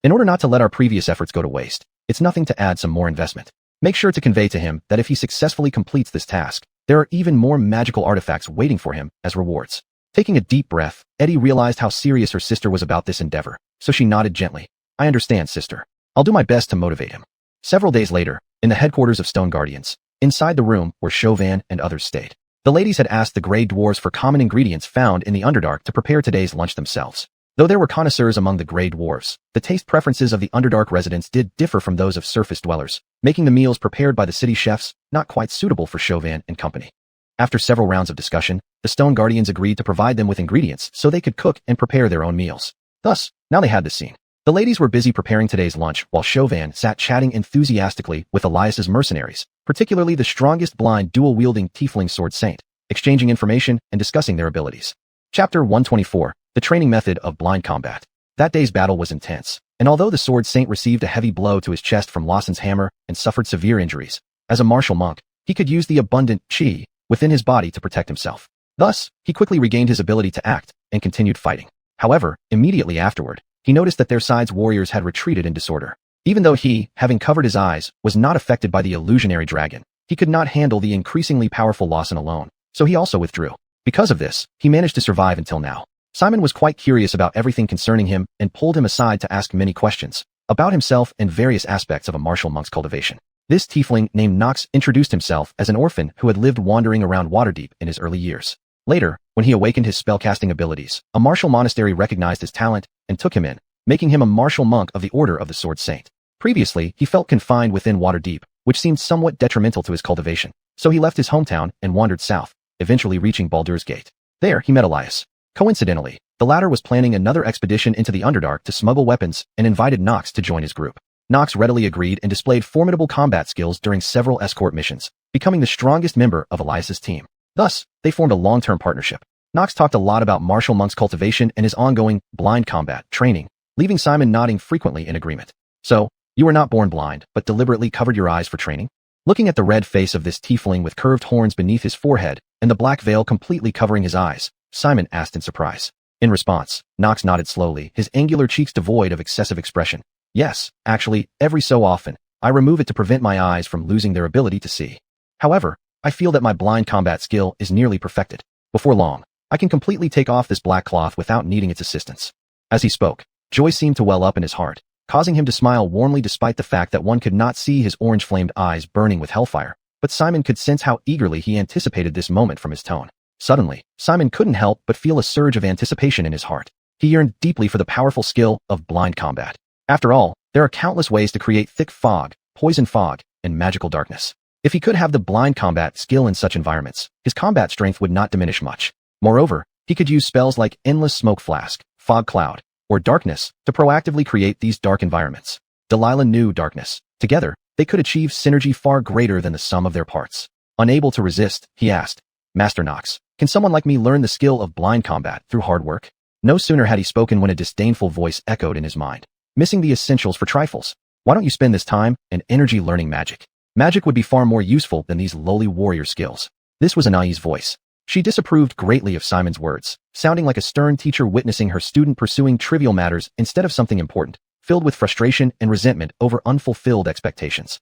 In order not to let our previous efforts go to waste, it's nothing to add some more investment. Make sure to convey to him that if he successfully completes this task, there are even more magical artifacts waiting for him as rewards. Taking a deep breath, Eddie realized how serious her sister was about this endeavor, so she nodded gently. I understand, sister. I'll do my best to motivate him. Several days later, in the headquarters of Stone Guardians, inside the room where Chauvin and others stayed, the ladies had asked the Grey Dwarves for common ingredients found in the Underdark to prepare today's lunch themselves. Though there were connoisseurs among the Grey Dwarves, the taste preferences of the Underdark residents did differ from those of surface dwellers, making the meals prepared by the city chefs not quite suitable for Chauvin and company. After several rounds of discussion, the Stone Guardians agreed to provide them with ingredients so they could cook and prepare their own meals. Thus, now they had the scene. The ladies were busy preparing today's lunch while Chauvin sat chatting enthusiastically with Elias's mercenaries, particularly the strongest blind dual-wielding tiefling sword saint, exchanging information and discussing their abilities. Chapter 124, The Training Method of Blind Combat. That day's battle was intense, and although the sword saint received a heavy blow to his chest from Lawson's hammer and suffered severe injuries, as a martial monk, he could use the abundant qi within his body to protect himself. Thus, he quickly regained his ability to act and continued fighting. However, immediately afterward, he noticed that their side's warriors had retreated in disorder. Even though he, having covered his eyes, was not affected by the illusionary dragon, he could not handle the increasingly powerful Lawson alone, so he also withdrew. Because of this, he managed to survive until now. Simon was quite curious about everything concerning him and pulled him aside to ask many questions about himself and various aspects of a martial monk's cultivation. This tiefling named Nox introduced himself as an orphan who had lived wandering around Waterdeep in his early years. Later, when he awakened his spellcasting abilities, a martial monastery recognized his talent and took him in, making him a martial monk of the Order of the Sword Saint. Previously, he felt confined within Waterdeep, which seemed somewhat detrimental to his cultivation, so he left his hometown and wandered south, eventually reaching Baldur's Gate. There, he met Elias. Coincidentally, the latter was planning another expedition into the Underdark to smuggle weapons and invited Nox to join his group. Nox readily agreed and displayed formidable combat skills during several escort missions, becoming the strongest member of Elias's team. Thus, they formed a long-term partnership. Nox talked a lot about martial monk's cultivation and his ongoing blind combat training, leaving Simon nodding frequently in agreement. So, you were not born blind, but deliberately covered your eyes for training? Looking at the red face of this tiefling with curved horns beneath his forehead and the black veil completely covering his eyes, Simon asked in surprise. In response, Nox nodded slowly, his angular cheeks devoid of excessive expression. Yes, actually, every so often, I remove it to prevent my eyes from losing their ability to see. However, I feel that my blind combat skill is nearly perfected. Before long, I can completely take off this black cloth without needing its assistance. As he spoke, joy seemed to well up in his heart, causing him to smile warmly despite the fact that one could not see his orange-flamed eyes burning with hellfire. But Simon could sense how eagerly he anticipated this moment from his tone. Suddenly, Simon couldn't help but feel a surge of anticipation in his heart. He yearned deeply for the powerful skill of blind combat. After all, there are countless ways to create thick fog, poison fog, and magical darkness. If he could have the blind combat skill in such environments, his combat strength would not diminish much. Moreover, he could use spells like Endless Smoke Flask, Fog Cloud, or Darkness to proactively create these dark environments. Delilah knew darkness. Together, they could achieve synergy far greater than the sum of their parts. Unable to resist, he asked, Master Nox, can someone like me learn the skill of blind combat through hard work? No sooner had he spoken when a disdainful voice echoed in his mind. Missing the essentials for trifles. Why don't you spend this time and energy learning magic? Magic would be far more useful than these lowly warrior skills. This was Anai's voice. She disapproved greatly of Simon's words, sounding like a stern teacher witnessing her student pursuing trivial matters instead of something important, filled with frustration and resentment over unfulfilled expectations.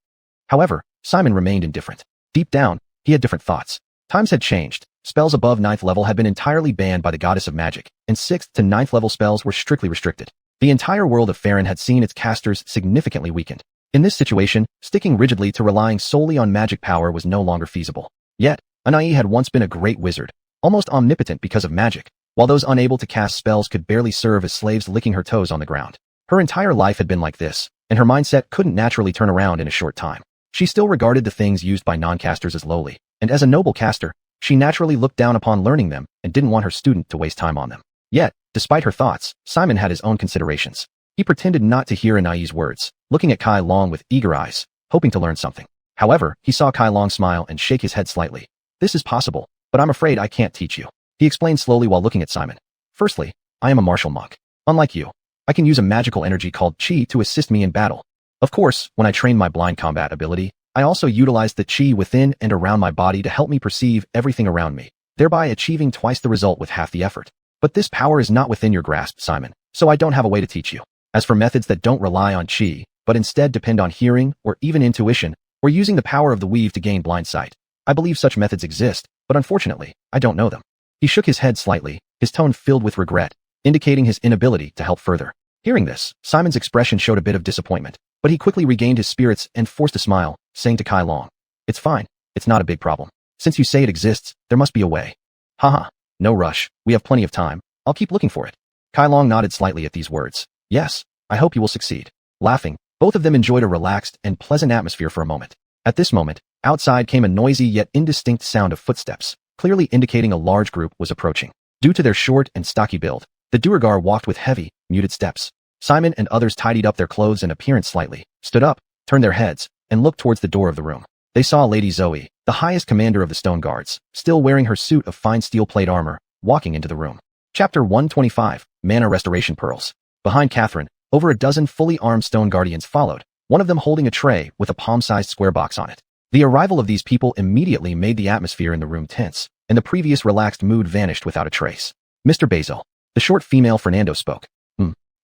However, Simon remained indifferent. Deep down, he had different thoughts. Times had changed. Spells above 9th level had been entirely banned by the goddess of magic, and 6th to 9th level spells were strictly restricted. The entire world of Faerun had seen its casters significantly weakened. In this situation, sticking rigidly to relying solely on magic power was no longer feasible. Yet, Anai had once been a great wizard, almost omnipotent because of magic, while those unable to cast spells could barely serve as slaves licking her toes on the ground. Her entire life had been like this, and her mindset couldn't naturally turn around in a short time. She still regarded the things used by non-casters as lowly, and as a noble caster, she naturally looked down upon learning them and didn't want her student to waste time on them. Yet, despite her thoughts, Simon had his own considerations. He pretended not to hear Anai's words, looking at Kai Long with eager eyes, hoping to learn something. However, he saw Kai Long smile and shake his head slightly. This is possible, but I'm afraid I can't teach you, he explained slowly while looking at Simon. Firstly, I am a martial monk. Unlike you, I can use a magical energy called Qi to assist me in battle. Of course, when I train my blind combat ability, I also utilize the Qi within and around my body to help me perceive everything around me, thereby achieving twice the result with half the effort. But this power is not within your grasp, Simon, so I don't have a way to teach you. As for methods that don't rely on Qi, but instead depend on hearing or even intuition, or using the power of the weave to gain blind sight, I believe such methods exist, but unfortunately, I don't know them. He shook his head slightly, his tone filled with regret, indicating his inability to help further. Hearing this, Simon's expression showed a bit of disappointment, but he quickly regained his spirits and forced a smile, saying to Kai Long, It's fine, it's not a big problem. Since you say it exists, there must be a way. Haha, no rush, we have plenty of time, I'll keep looking for it. Kai Long nodded slightly at these words. Yes, I hope you will succeed. Laughing, both of them enjoyed a relaxed and pleasant atmosphere for a moment. At this moment, outside came a noisy yet indistinct sound of footsteps, clearly indicating a large group was approaching. Due to their short and stocky build, the Duergar walked with heavy, muted steps. Simon and others tidied up their clothes and appearance slightly, stood up, turned their heads, and looked towards the door of the room. They saw Lady Zoe, the highest commander of the Stone Guards, still wearing her suit of fine steel plate armor, walking into the room. Chapter 125, Mana Restoration Pearls. Behind Catherine, over a dozen fully armed Stone Guardians followed, one of them holding a tray with a palm-sized square box on it. The arrival of these people immediately made the atmosphere in the room tense, and the previous relaxed mood vanished without a trace. Mr. Basil. The short female Fernando spoke.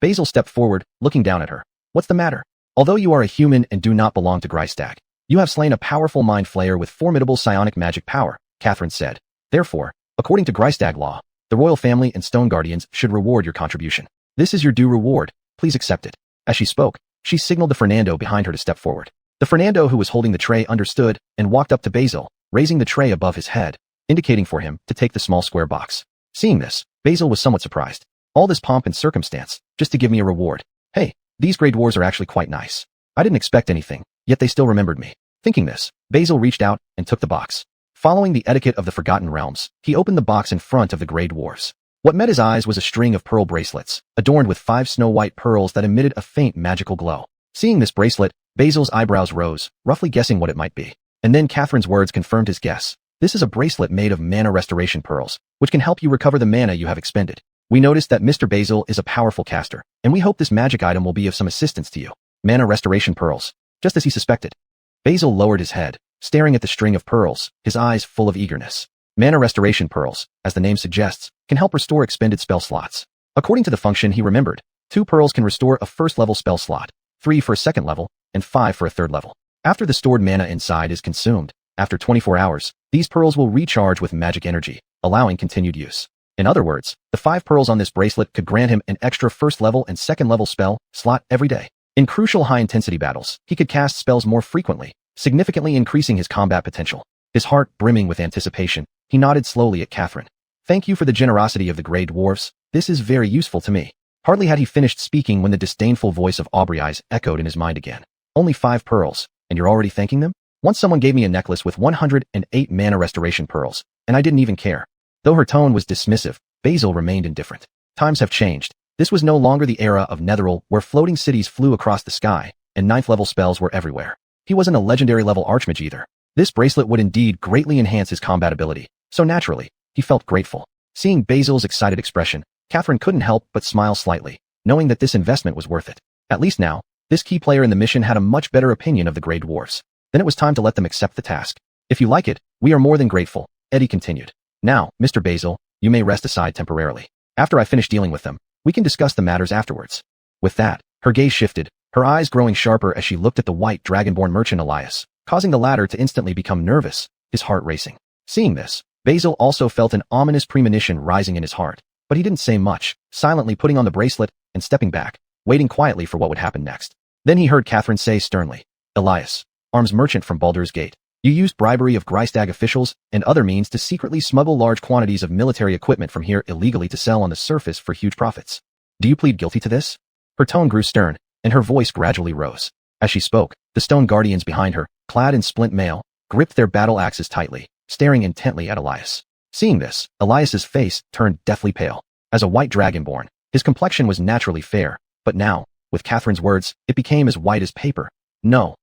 Basil stepped forward, looking down at her. What's the matter? Although you are a human and do not belong to Greystag, you have slain a powerful mind flayer with formidable psionic magic power, Catherine said. Therefore, According to Greistag law, the royal family and stone guardians should reward your contribution. This is your due reward. Please accept it. As she spoke, she signaled the Fernando behind her to step forward. The Fernando who was holding the tray understood and walked up to Basil, raising the tray above his head, indicating for him to take the small square box. Seeing this, Basil was somewhat surprised. All this pomp and circumstance, just to give me a reward. Hey, these grey dwarves are actually quite nice. I didn't expect anything, yet they still remembered me. Thinking this, Basil reached out and took the box. Following the etiquette of the Forgotten Realms, he opened the box in front of the grey dwarves. What met his eyes was a string of pearl bracelets, adorned with 5 snow-white pearls that emitted a faint magical glow. Seeing this bracelet, Basil's eyebrows rose, roughly guessing what it might be. And then Catherine's words confirmed his guess. This is a bracelet made of mana restoration pearls, which can help you recover the mana you have expended. We noticed that Mr. Basil is a powerful caster, and we hope this magic item will be of some assistance to you. Mana restoration pearls, just as he suspected. Basil lowered his head, staring at the string of pearls, his eyes full of eagerness. Mana restoration pearls, as the name suggests, can help restore expended spell slots. According to the function he remembered, 2 pearls can restore a first-level spell slot, 3 for a second level, and 5 for a third level. After the stored mana inside is consumed, after 24 hours, these pearls will recharge with magic energy, allowing continued use. In other words, the 5 pearls on this bracelet could grant him an extra first-level and second-level spell slot every day. In crucial high-intensity battles, he could cast spells more frequently, significantly increasing his combat potential. His heart brimming with anticipation, he nodded slowly at Catherine. Thank you for the generosity of the grey dwarfs. This is very useful to me. Hardly had he finished speaking when the disdainful voice of Aubrey Eyes echoed in his mind again. Only 5 pearls, and you're already thanking them? Once someone gave me a necklace with 108 mana restoration pearls, and I didn't even care. Though her tone was dismissive, Basil remained indifferent. Times have changed. This was no longer the era of Netheril where floating cities flew across the sky, and 9th-level spells were everywhere. He wasn't a legendary level archmage either. This bracelet would indeed greatly enhance his combat ability, so naturally, he felt grateful. Seeing Basil's excited expression, Catherine couldn't help but smile slightly, knowing that this investment was worth it. At least now, this key player in the mission had a much better opinion of the grey dwarfs. Then it was time to let them accept the task. If you like it, we are more than grateful, Eddie continued. Now, Mr. Basil, you may rest aside temporarily. After I finish dealing with them, we can discuss the matters afterwards. With that, her gaze shifted, her eyes growing sharper as she looked at the white dragonborn merchant Elias, causing the latter to instantly become nervous, his heart racing. Seeing this, Basil also felt an ominous premonition rising in his heart, but he didn't say much, silently putting on the bracelet and stepping back, waiting quietly for what would happen next. Then he heard Catherine say sternly, Elias, arms merchant from Baldur's Gate, you used bribery of Greistag officials and other means to secretly smuggle large quantities of military equipment from here illegally to sell on the surface for huge profits. Do you plead guilty to this? Her tone grew stern, and her voice gradually rose. As she spoke, the stone guardians behind her, clad in splint mail, gripped their battle axes tightly, staring intently at Elias. Seeing this, Elias's face turned deathly pale. As a white dragonborn, his complexion was naturally fair, but now, with Catherine's words, it became as white as paper. No.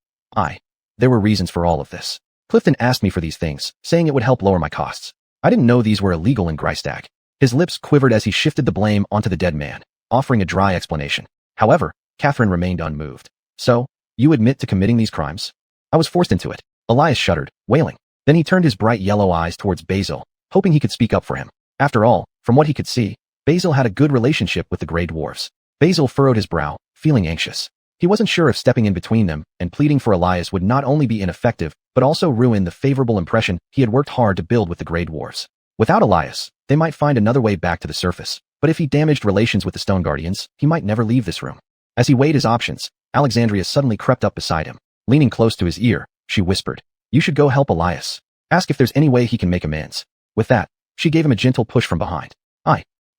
There were reasons for all of this. Clifton asked me for these things, saying it would help lower my costs. I didn't know these were illegal in Greistag. His lips quivered as he shifted the blame onto the dead man, offering a dry explanation. However, Catherine remained unmoved. So, you admit to committing these crimes? I was forced into it. Elias shuddered, wailing. Then he turned his bright yellow eyes towards Basil, hoping he could speak up for him. After all, from what he could see, Basil had a good relationship with the grey dwarfs. Basil furrowed his brow, feeling anxious. He wasn't sure if stepping in between them and pleading for Elias would not only be ineffective, but also ruin the favorable impression he had worked hard to build with the grey dwarfs. Without Elias, they might find another way back to the surface, but if he damaged relations with the Stone Guardians, he might never leave this room. As he weighed his options, Alexandria suddenly crept up beside him. Leaning close to his ear, she whispered, You should go help Elias. Ask if there's any way he can make amends. With that, she gave him a gentle push from behind.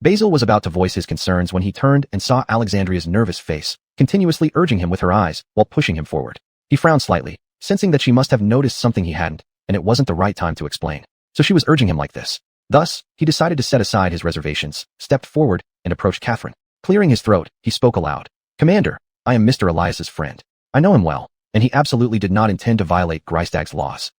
Basil was about to voice his concerns when he turned and saw Alexandria's nervous face, continuously urging him with her eyes while pushing him forward. He frowned slightly, sensing that she must have noticed something he hadn't, and it wasn't the right time to explain. So she was urging him like this. Thus, he decided to set aside his reservations, stepped forward, and approached Catherine. Clearing his throat, he spoke aloud. Commander, I am Mr. Elias's friend. I know him well, and he absolutely did not intend to violate Greistag's laws.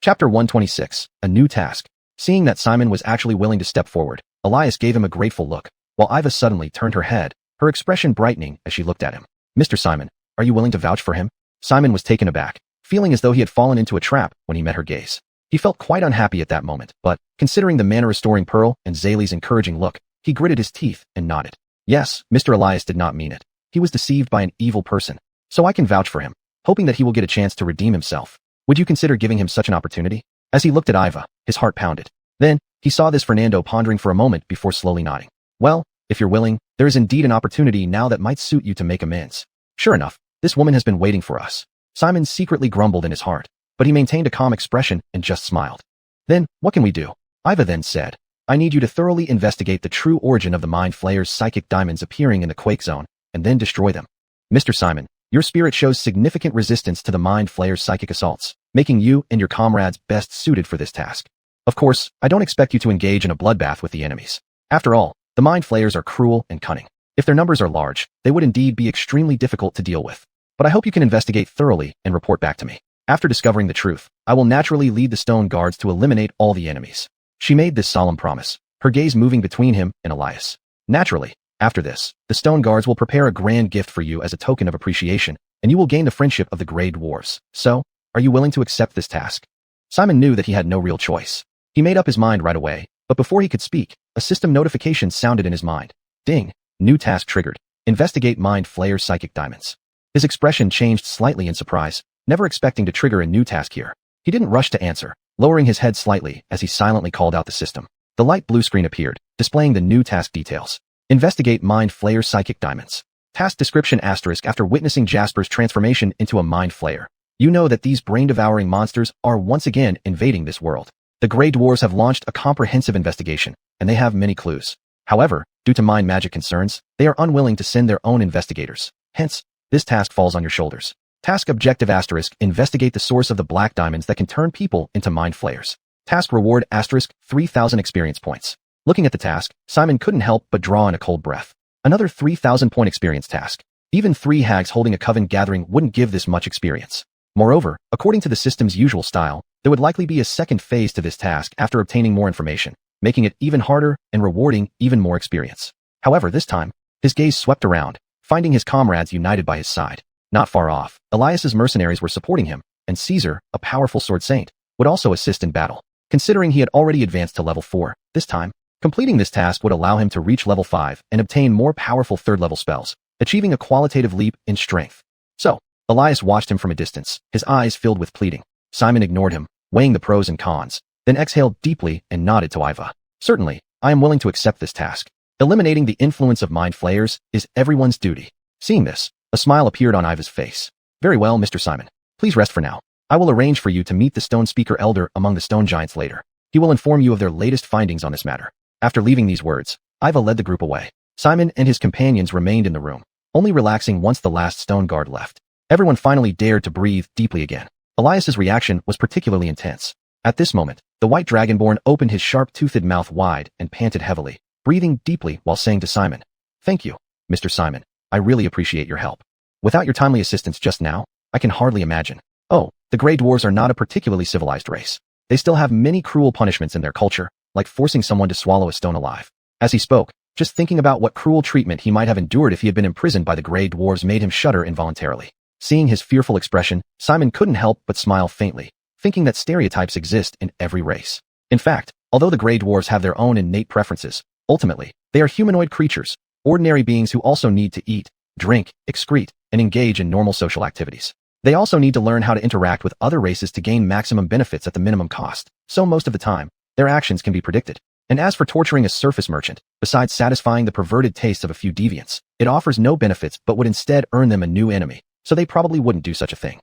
Chapter 126, A New Task. Seeing that Simon was actually willing to step forward, Elias gave him a grateful look, while Iva suddenly turned her head, her expression brightening as she looked at him. Mr. Simon, are you willing to vouch for him? Simon was taken aback, feeling as though he had fallen into a trap when he met her gaze. He felt quite unhappy at that moment, but, considering the mana-restoring pearl and Zaylee's encouraging look, he gritted his teeth and nodded. Yes, Mr. Elias did not mean it. He was deceived by an evil person, so I can vouch for him, hoping that he will get a chance to redeem himself. Would you consider giving him such an opportunity? As he looked at Iva, his heart pounded. Then, he saw this Fernando pondering for a moment before slowly nodding. Well, if you're willing, there is indeed an opportunity now that might suit you to make amends. Sure enough, this woman has been waiting for us. Simon secretly grumbled in his heart, but he maintained a calm expression and just smiled. Then, what can we do? Iva then said, I need you to thoroughly investigate the true origin of the Mind Flayer's psychic diamonds appearing in the Quake Zone, and then destroy them. Mr. Simon, your spirit shows significant resistance to the Mind Flayer's psychic assaults, making you and your comrades best suited for this task. Of course, I don't expect you to engage in a bloodbath with the enemies. After all, the Mind Flayers are cruel and cunning. If their numbers are large, they would indeed be extremely difficult to deal with. But I hope you can investigate thoroughly and report back to me. After discovering the truth, I will naturally lead the stone guards to eliminate all the enemies. She made this solemn promise, her gaze moving between him and Elias. Naturally, after this, the stone guards will prepare a grand gift for you as a token of appreciation, and you will gain the friendship of the Grey Dwarves. So, are you willing to accept this task? Simon knew that he had no real choice. He made up his mind right away, but before he could speak, a system notification sounded in his mind. Ding! New task triggered. Investigate Mind Flayer's psychic diamonds. His expression changed slightly in surprise, never expecting to trigger a new task here. He didn't rush to answer, lowering his head slightly as he silently called out the system. The light blue screen appeared, displaying the new task details. Investigate Mind Flayer's psychic diamonds. Task description asterisk after witnessing Jasper's transformation into a Mind Flayer. You know that these brain-devouring monsters are once again invading this world. The Grey Dwarves have launched a comprehensive investigation, and they have many clues. However, due to mind magic concerns, they are unwilling to send their own investigators. Hence, this task falls on your shoulders. Task objective asterisk investigate the source of the black diamonds that can turn people into Mind Flayers. Task reward asterisk 3,000 experience points. Looking at the task, Simon couldn't help but draw in a cold breath. Another 3,000 point experience task. Even 3 hags holding a coven gathering wouldn't give this much experience. Moreover, according to the system's usual style, there would likely be a second phase to this task after obtaining more information, making it even harder and rewarding even more experience. However, this time, his gaze swept around, finding his comrades united by his side. Not far off, Elias's mercenaries were supporting him, and Caesar, a powerful sword saint, would also assist in battle. Considering he had already advanced to level 4, this time, completing this task would allow him to reach level 5 and obtain more powerful third-level spells, achieving a qualitative leap in strength. So, Elias watched him from a distance, his eyes filled with pleading. Simon ignored him, weighing the pros and cons, then exhaled deeply and nodded to Iva. Certainly, I am willing to accept this task. Eliminating the influence of Mind Flayers is everyone's duty. Seeing this, a smile appeared on Iva's face. Very well, Mr. Simon. Please rest for now. I will arrange for you to meet the Stone Speaker Elder among the Stone Giants later. He will inform you of their latest findings on this matter. After leaving these words, Iva led the group away. Simon and his companions remained in the room, only relaxing once the last stone guard left. Everyone finally dared to breathe deeply again. Elias's reaction was particularly intense. At this moment, the white dragonborn opened his sharp-toothed mouth wide and panted heavily, breathing deeply while saying to Simon, "Thank you, Mr. Simon. I really appreciate your help. Without your timely assistance just now, I can hardly imagine." Oh, the Grey Dwarves are not a particularly civilized race. They still have many cruel punishments in their culture, like forcing someone to swallow a stone alive. As he spoke, just thinking about what cruel treatment he might have endured if he had been imprisoned by the Grey Dwarves made him shudder involuntarily. Seeing his fearful expression, Simon couldn't help but smile faintly, thinking that stereotypes exist in every race. In fact, although the Grey Dwarves have their own innate preferences, ultimately, they are humanoid creatures, ordinary beings who also need to eat, drink, excrete, and engage in normal social activities. They also need to learn how to interact with other races to gain maximum benefits at the minimum cost, so most of the time, their actions can be predicted. And as for torturing a surface merchant, besides satisfying the perverted tastes of a few deviants, it offers no benefits but would instead earn them a new enemy, so they probably wouldn't do such a thing.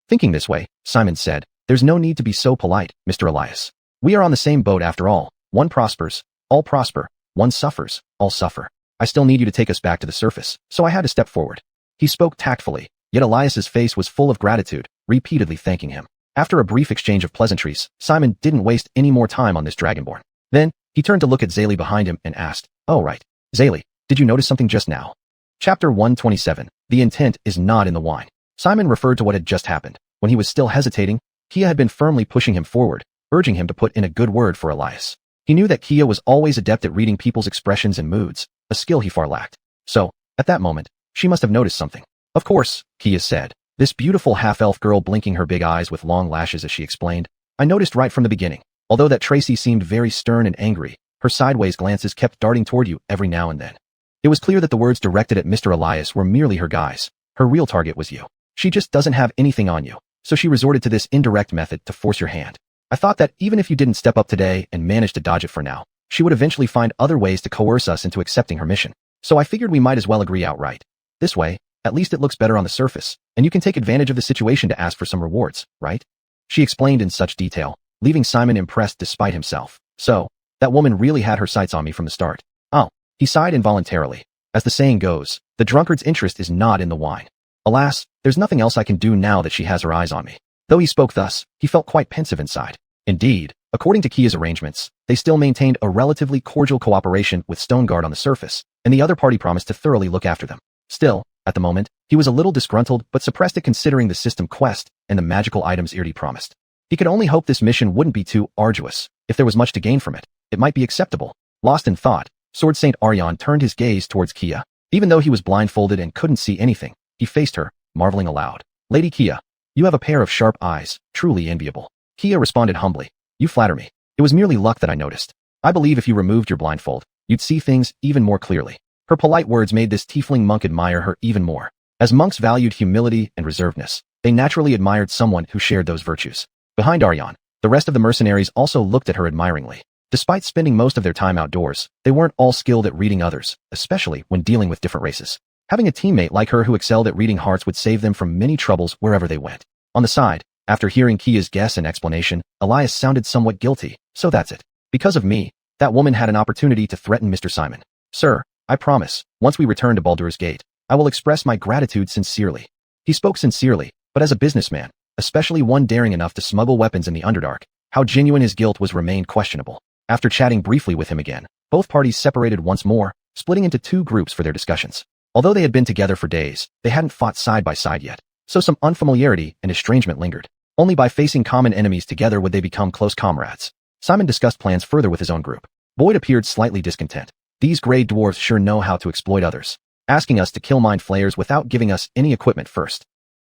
Thinking this way, Simon said, "There's no need to be so polite, Mr. Elias. We are on the same boat after all. One prospers, all prosper. One suffers, all suffer. I still need you to take us back to the surface, so I had to step forward." He spoke tactfully, yet Elias's face was full of gratitude, repeatedly thanking him. After a brief exchange of pleasantries, Simon didn't waste any more time on this dragonborn. Then, he turned to look at Zayli behind him and asked, "Oh right. Zayli, did you notice something just now?" Chapter 127, The Intent is Not in the Wine. Simon referred to what had just happened. When he was still hesitating, Kia had been firmly pushing him forward, urging him to put in a good word for Elias. He knew that Kia was always adept at reading people's expressions and moods, a skill he far lacked. So, at that moment, she must have noticed something. "Of course," Kia said, this beautiful half-elf girl blinking her big eyes with long lashes as she explained, "I noticed right from the beginning. Although that Tracy seemed very stern and angry, her sideways glances kept darting toward you every now and then. It was clear that the words directed at Mr. Elias were merely her guise. Her real target was you. She just doesn't have anything on you, so she resorted to this indirect method to force your hand. I thought that even if you didn't step up today and manage to dodge it for now, she would eventually find other ways to coerce us into accepting her mission. So I figured we might as well agree outright. This way, at least it looks better on the surface, and you can take advantage of the situation to ask for some rewards, right? She explained in such detail, leaving Simon impressed despite himself. So, that woman really had her sights on me from the start. Oh, he sighed involuntarily. As the saying goes, the drunkard's interest is not in the wine. Alas, there's nothing else I can do now that she has her eyes on me. Though he spoke thus, he felt quite pensive inside. Indeed, according to Kia's arrangements, they still maintained a relatively cordial cooperation with Stoneguard on the surface, and the other party promised to thoroughly look after them. Still, at the moment, he was a little disgruntled but suppressed it considering the system quest and the magical items Irdi promised. He could only hope this mission wouldn't be too arduous. If there was much to gain from it, it might be acceptable. Lost in thought, Sword Saint Aryan turned his gaze towards Kia. Even though he was blindfolded and couldn't see anything, he faced her, marveling aloud. Lady Kia, you have a pair of sharp eyes, truly enviable. Kia responded humbly. You flatter me. It was merely luck that I noticed. I believe if you removed your blindfold, you'd see things even more clearly. Her polite words made this tiefling monk admire her even more. As monks valued humility and reservedness, they naturally admired someone who shared those virtues. Behind Aryan, the rest of the mercenaries also looked at her admiringly. Despite spending most of their time outdoors, they weren't all skilled at reading others, especially when dealing with different races. Having a teammate like her who excelled at reading hearts would save them from many troubles wherever they went. On the side, after hearing Kia's guess and explanation, Elias sounded somewhat guilty. So that's it. Because of me, that woman had an opportunity to threaten Mr. Simon. Sir, I promise, once we return to Baldur's Gate, I will express my gratitude sincerely. He spoke sincerely, but as a businessman, especially one daring enough to smuggle weapons in the Underdark, how genuine his guilt was remained questionable. After chatting briefly with him again, both parties separated once more, splitting into two groups for their discussions. Although they had been together for days, they hadn't fought side by side yet, so some unfamiliarity and estrangement lingered. Only by facing common enemies together would they become close comrades. Simon discussed plans further with his own group. Boyd appeared slightly discontent. These gray dwarves sure know how to exploit others, asking us to kill mind flayers without giving us any equipment first.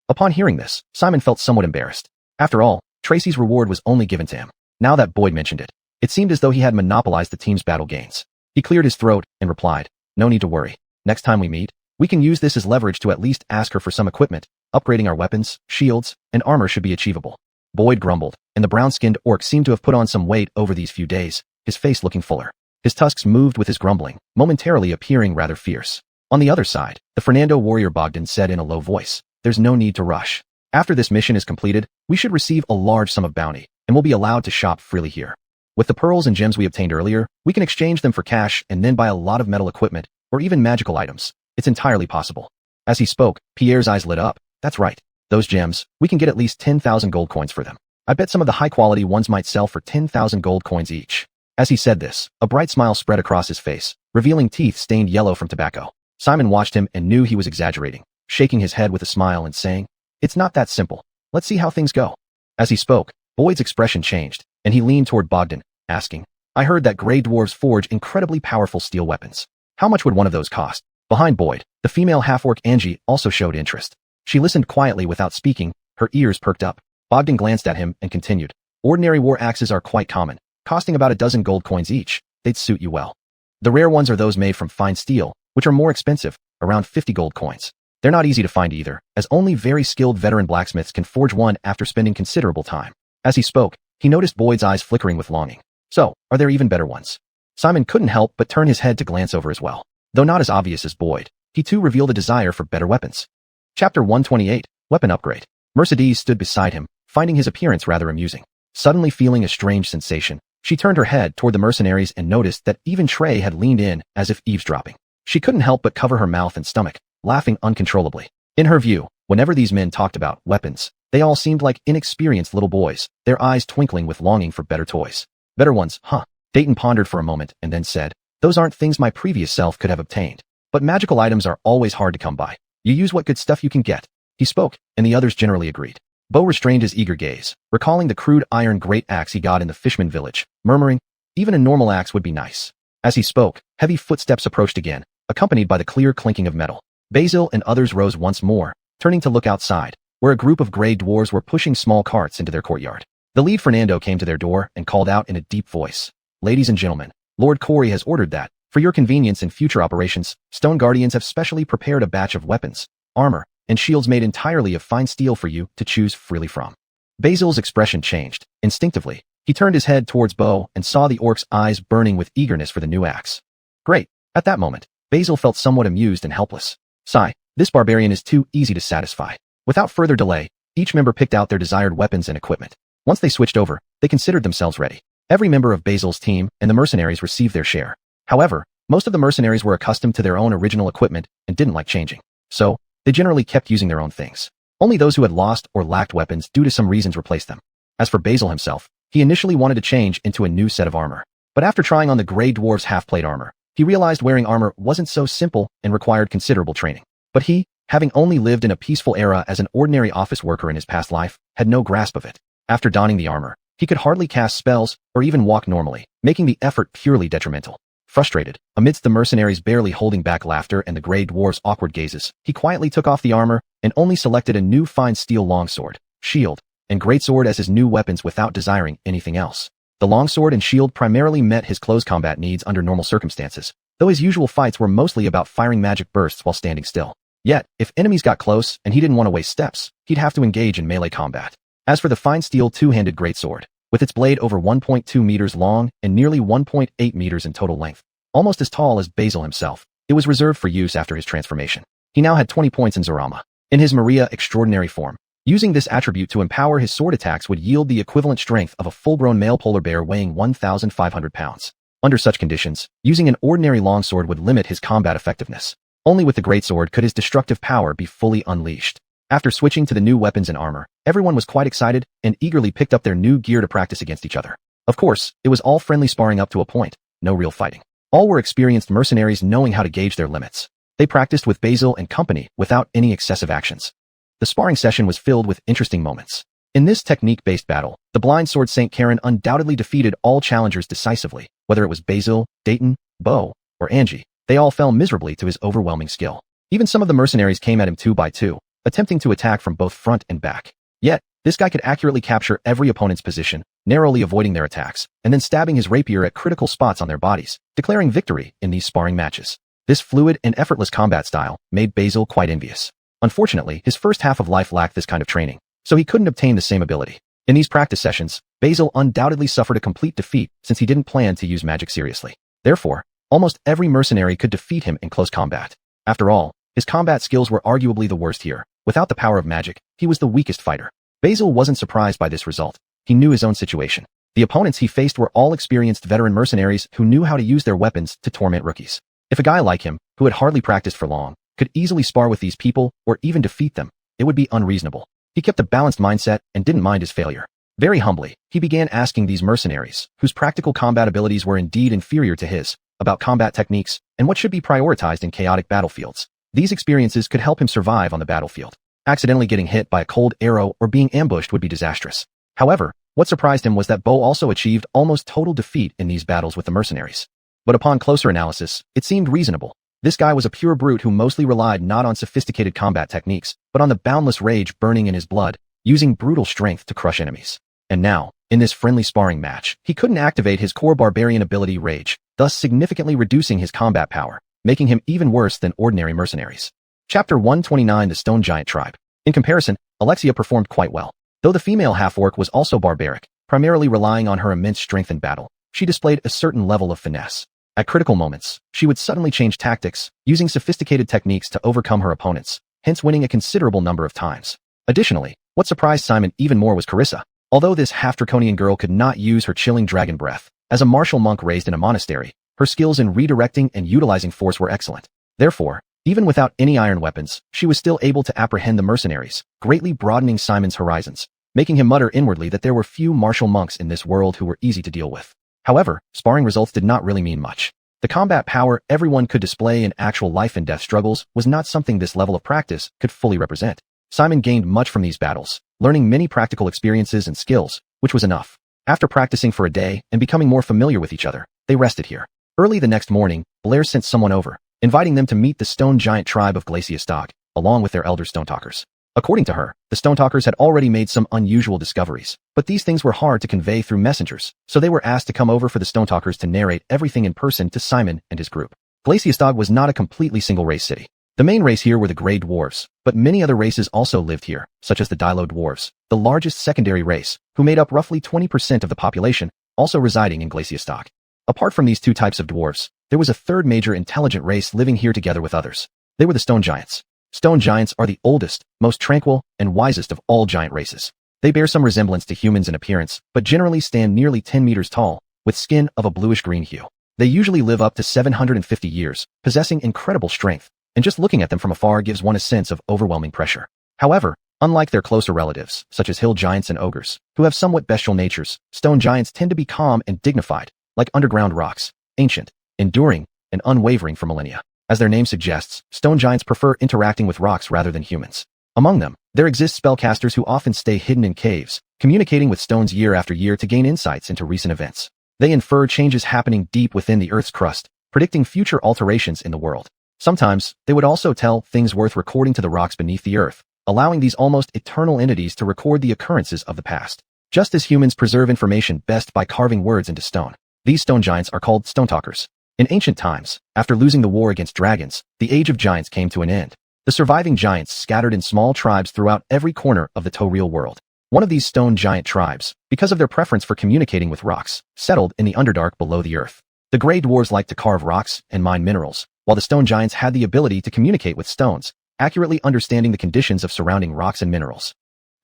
Upon hearing this, Simon felt somewhat embarrassed. After all, Tracy's reward was only given to him. Now that Boyd mentioned it, it seemed as though he had monopolized the team's battle gains. He cleared his throat and replied, no need to worry. Next time we meet, we can use this as leverage to at least ask her for some equipment. Upgrading our weapons, shields, and armor should be achievable. Boyd grumbled, and the brown-skinned orc seemed to have put on some weight over these few days, his face looking fuller. His tusks moved with his grumbling, momentarily appearing rather fierce. On the other side, the Fernando warrior Bogdan said in a low voice, there's no need to rush. After this mission is completed, we should receive a large sum of bounty, and will be allowed to shop freely here. With the pearls and gems we obtained earlier, we can exchange them for cash and then buy a lot of metal equipment, or even magical items. It's entirely possible. As he spoke, Pierre's eyes lit up. That's right. Those gems, we can get at least 10,000 gold coins for them. I bet some of the high-quality ones might sell for 10,000 gold coins each. As he said this, a bright smile spread across his face, revealing teeth stained yellow from tobacco. Simon watched him and knew he was exaggerating, shaking his head with a smile and saying, it's not that simple. Let's see how things go. As he spoke, Boyd's expression changed, and he leaned toward Bogdan, asking, I heard that gray dwarves forge incredibly powerful steel weapons. How much would one of those cost? Behind Boyd, the female half-orc Angie also showed interest. She listened quietly without speaking, her ears perked up. Bogdan glanced at him and continued, ordinary war axes are quite common, costing about a dozen gold coins each. They'd suit you well. The rare ones are those made from fine steel, which are more expensive, around 50 gold coins. They're not easy to find either, as only very skilled veteran blacksmiths can forge one after spending considerable time. As he spoke, he noticed Boyd's eyes flickering with longing. So, are there even better ones? Simon couldn't help but turn his head to glance over as well. Though not as obvious as Boyd, he too revealed a desire for better weapons. Chapter 128, Weapon Upgrade. Mercedes stood beside him, finding his appearance rather amusing. Suddenly feeling a strange sensation, she turned her head toward the mercenaries and noticed that even Trey had leaned in, as if eavesdropping. She couldn't help but cover her mouth and stomach, laughing uncontrollably. In her view, whenever these men talked about weapons, they all seemed like inexperienced little boys, their eyes twinkling with longing for better toys. Better ones, huh? Dayton pondered for a moment and then said, those aren't things my previous self could have obtained. But magical items are always hard to come by. You use what good stuff you can get. He spoke, and the others generally agreed. Bo restrained his eager gaze, recalling the crude iron great axe he got in the Fishman village, murmuring, even a normal axe would be nice. As he spoke, heavy footsteps approached again, accompanied by the clear clinking of metal. Basil and others rose once more, turning to look outside, where a group of gray dwarves were pushing small carts into their courtyard. The lead Fernando came to their door and called out in a deep voice, ladies and gentlemen, Lord Corey has ordered that, for your convenience in future operations, Stone Guardians have specially prepared a batch of weapons, armor, and shields made entirely of fine steel for you to choose freely from. Basil's expression changed. Instinctively, He turned his head towards Bo and saw the orc's eyes burning with eagerness for the new axe. Great. At that moment, Basil felt somewhat amused and helpless. Sigh, this barbarian is too easy to satisfy. Without further delay, each member picked out their desired weapons and equipment. Once they switched over, they considered themselves ready. Every member of Basil's team and the mercenaries received their share. However, most of the mercenaries were accustomed to their own original equipment and didn't like changing. So, they generally kept using their own things. Only those who had lost or lacked weapons due to some reasons replaced them. As for Basil himself, he initially wanted to change into a new set of armor. But after trying on the Grey Dwarf's half-plate armor, he realized wearing armor wasn't so simple and required considerable training. But he, having only lived in a peaceful era as an ordinary office worker in his past life, had no grasp of it. After donning the armor, he could hardly cast spells or even walk normally, making the effort purely detrimental. Frustrated, amidst the mercenaries barely holding back laughter and the Grey Dwarf's awkward gazes, he quietly took off the armor and only selected a new fine steel longsword, shield, and greatsword as his new weapons without desiring anything else. The longsword and shield primarily met his close combat needs under normal circumstances, though his usual fights were mostly about firing magic bursts while standing still. Yet, if enemies got close and he didn't want to waste steps, he'd have to engage in melee combat. As for the fine steel two-handed greatsword, with its blade over 1.2 meters long and nearly 1.8 meters in total length, almost as tall as Basil himself, it was reserved for use after his transformation. He now had 20 points in Zorama. In his Maria extraordinary form, using this attribute to empower his sword attacks would yield the equivalent strength of a full-grown male polar bear weighing 1,500 pounds. Under such conditions, using an ordinary longsword would limit his combat effectiveness. Only with the greatsword could his destructive power be fully unleashed. After switching to the new weapons and armor, everyone was quite excited and eagerly picked up their new gear to practice against each other. Of course, it was all friendly sparring up to a point, no real fighting. All were experienced mercenaries knowing how to gauge their limits. They practiced with Basil and company without any excessive actions. The sparring session was filled with interesting moments. In this technique-based battle, the blind sword St. Karen undoubtedly defeated all challengers decisively, whether it was Basil, Dayton, Bo, or Angie. They all fell miserably to his overwhelming skill. Even some of the mercenaries came at him 2 by 2, attempting to attack from both front and back. Yet, this guy could accurately capture every opponent's position, narrowly avoiding their attacks, and then stabbing his rapier at critical spots on their bodies, declaring victory in these sparring matches. This fluid and effortless combat style made Basil quite envious. Unfortunately, his first half of life lacked this kind of training, so he couldn't obtain the same ability. In these practice sessions, Basil undoubtedly suffered a complete defeat since he didn't plan to use magic seriously. Therefore, almost every mercenary could defeat him in close combat. After all, his combat skills were arguably the worst here. Without the power of magic, he was the weakest fighter. Basil wasn't surprised by this result. He knew his own situation. The opponents he faced were all experienced veteran mercenaries who knew how to use their weapons to torment rookies. If a guy like him, who had hardly practiced for long, could easily spar with these people or even defeat them, it would be unreasonable. He kept a balanced mindset and didn't mind his failure. Very humbly, he began asking these mercenaries, whose practical combat abilities were indeed inferior to his, about combat techniques and what should be prioritized in chaotic battlefields. These experiences could help him survive on the battlefield. Accidentally getting hit by a cold arrow or being ambushed would be disastrous. However, what surprised him was that Bo also achieved almost total defeat in these battles with the mercenaries. But upon closer analysis, it seemed reasonable. This guy was a pure brute who mostly relied not on sophisticated combat techniques, but on the boundless rage burning in his blood, using brutal strength to crush enemies. And now, in this friendly sparring match, he couldn't activate his core barbarian ability Rage, thus significantly reducing his combat power, making him even worse than ordinary mercenaries. Chapter 129 The Stone Giant Tribe. In comparison, Alexia performed quite well. Though the female half-orc was also barbaric, primarily relying on her immense strength in battle, she displayed a certain level of finesse. At critical moments, she would suddenly change tactics, using sophisticated techniques to overcome her opponents, hence winning a considerable number of times. Additionally, what surprised Simon even more was Carissa. Although this half-draconian girl could not use her chilling dragon breath, as a martial monk raised in a monastery, her skills in redirecting and utilizing force were excellent. Therefore, even without any iron weapons, she was still able to apprehend the mercenaries, greatly broadening Simon's horizons, making him mutter inwardly that there were few martial monks in this world who were easy to deal with. However, sparring results did not really mean much. The combat power everyone could display in actual life and death struggles was not something this level of practice could fully represent. Simon gained much from these battles, learning many practical experiences and skills, which was enough. After practicing for a day and becoming more familiar with each other, they rested here. Early the next morning, Blair sent someone over, inviting them to meet the stone giant tribe of Glaciastog, along with their elder Stonetalkers. According to her, the Stonetalkers had already made some unusual discoveries, but these things were hard to convey through messengers, so they were asked to come over for the Stonetalkers to narrate everything in person to Simon and his group. Glaciastog was not a completely single-race city. The main race here were the Grey Dwarves, but many other races also lived here, such as the Dilo Dwarves, the largest secondary race, who made up roughly 20% of the population, also residing in Glaciostok. Apart from these two types of dwarves, there was a third major intelligent race living here together with others. They were the Stone Giants. Stone Giants are the oldest, most tranquil, and wisest of all giant races. They bear some resemblance to humans in appearance, but generally stand nearly 10 meters tall, with skin of a bluish-green hue. They usually live up to 750 years, possessing incredible strength, and just looking at them from afar gives one a sense of overwhelming pressure. However, unlike their closer relatives, such as hill giants and ogres, who have somewhat bestial natures, stone giants tend to be calm and dignified, like underground rocks, ancient, enduring, and unwavering for millennia. As their name suggests, stone giants prefer interacting with rocks rather than humans. Among them, there exist spellcasters who often stay hidden in caves, communicating with stones year after year to gain insights into recent events. They infer changes happening deep within the Earth's crust, predicting future alterations in the world. Sometimes, they would also tell things worth recording to the rocks beneath the earth, allowing these almost eternal entities to record the occurrences of the past. Just as humans preserve information best by carving words into stone, these stone giants are called stone talkers. In ancient times, after losing the war against dragons, the Age of Giants came to an end. The surviving giants scattered in small tribes throughout every corner of the Torreal world. One of these stone giant tribes, because of their preference for communicating with rocks, settled in the Underdark below the earth. The Grey Dwarves liked to carve rocks and mine minerals, while the stone giants had the ability to communicate with stones, accurately understanding the conditions of surrounding rocks and minerals.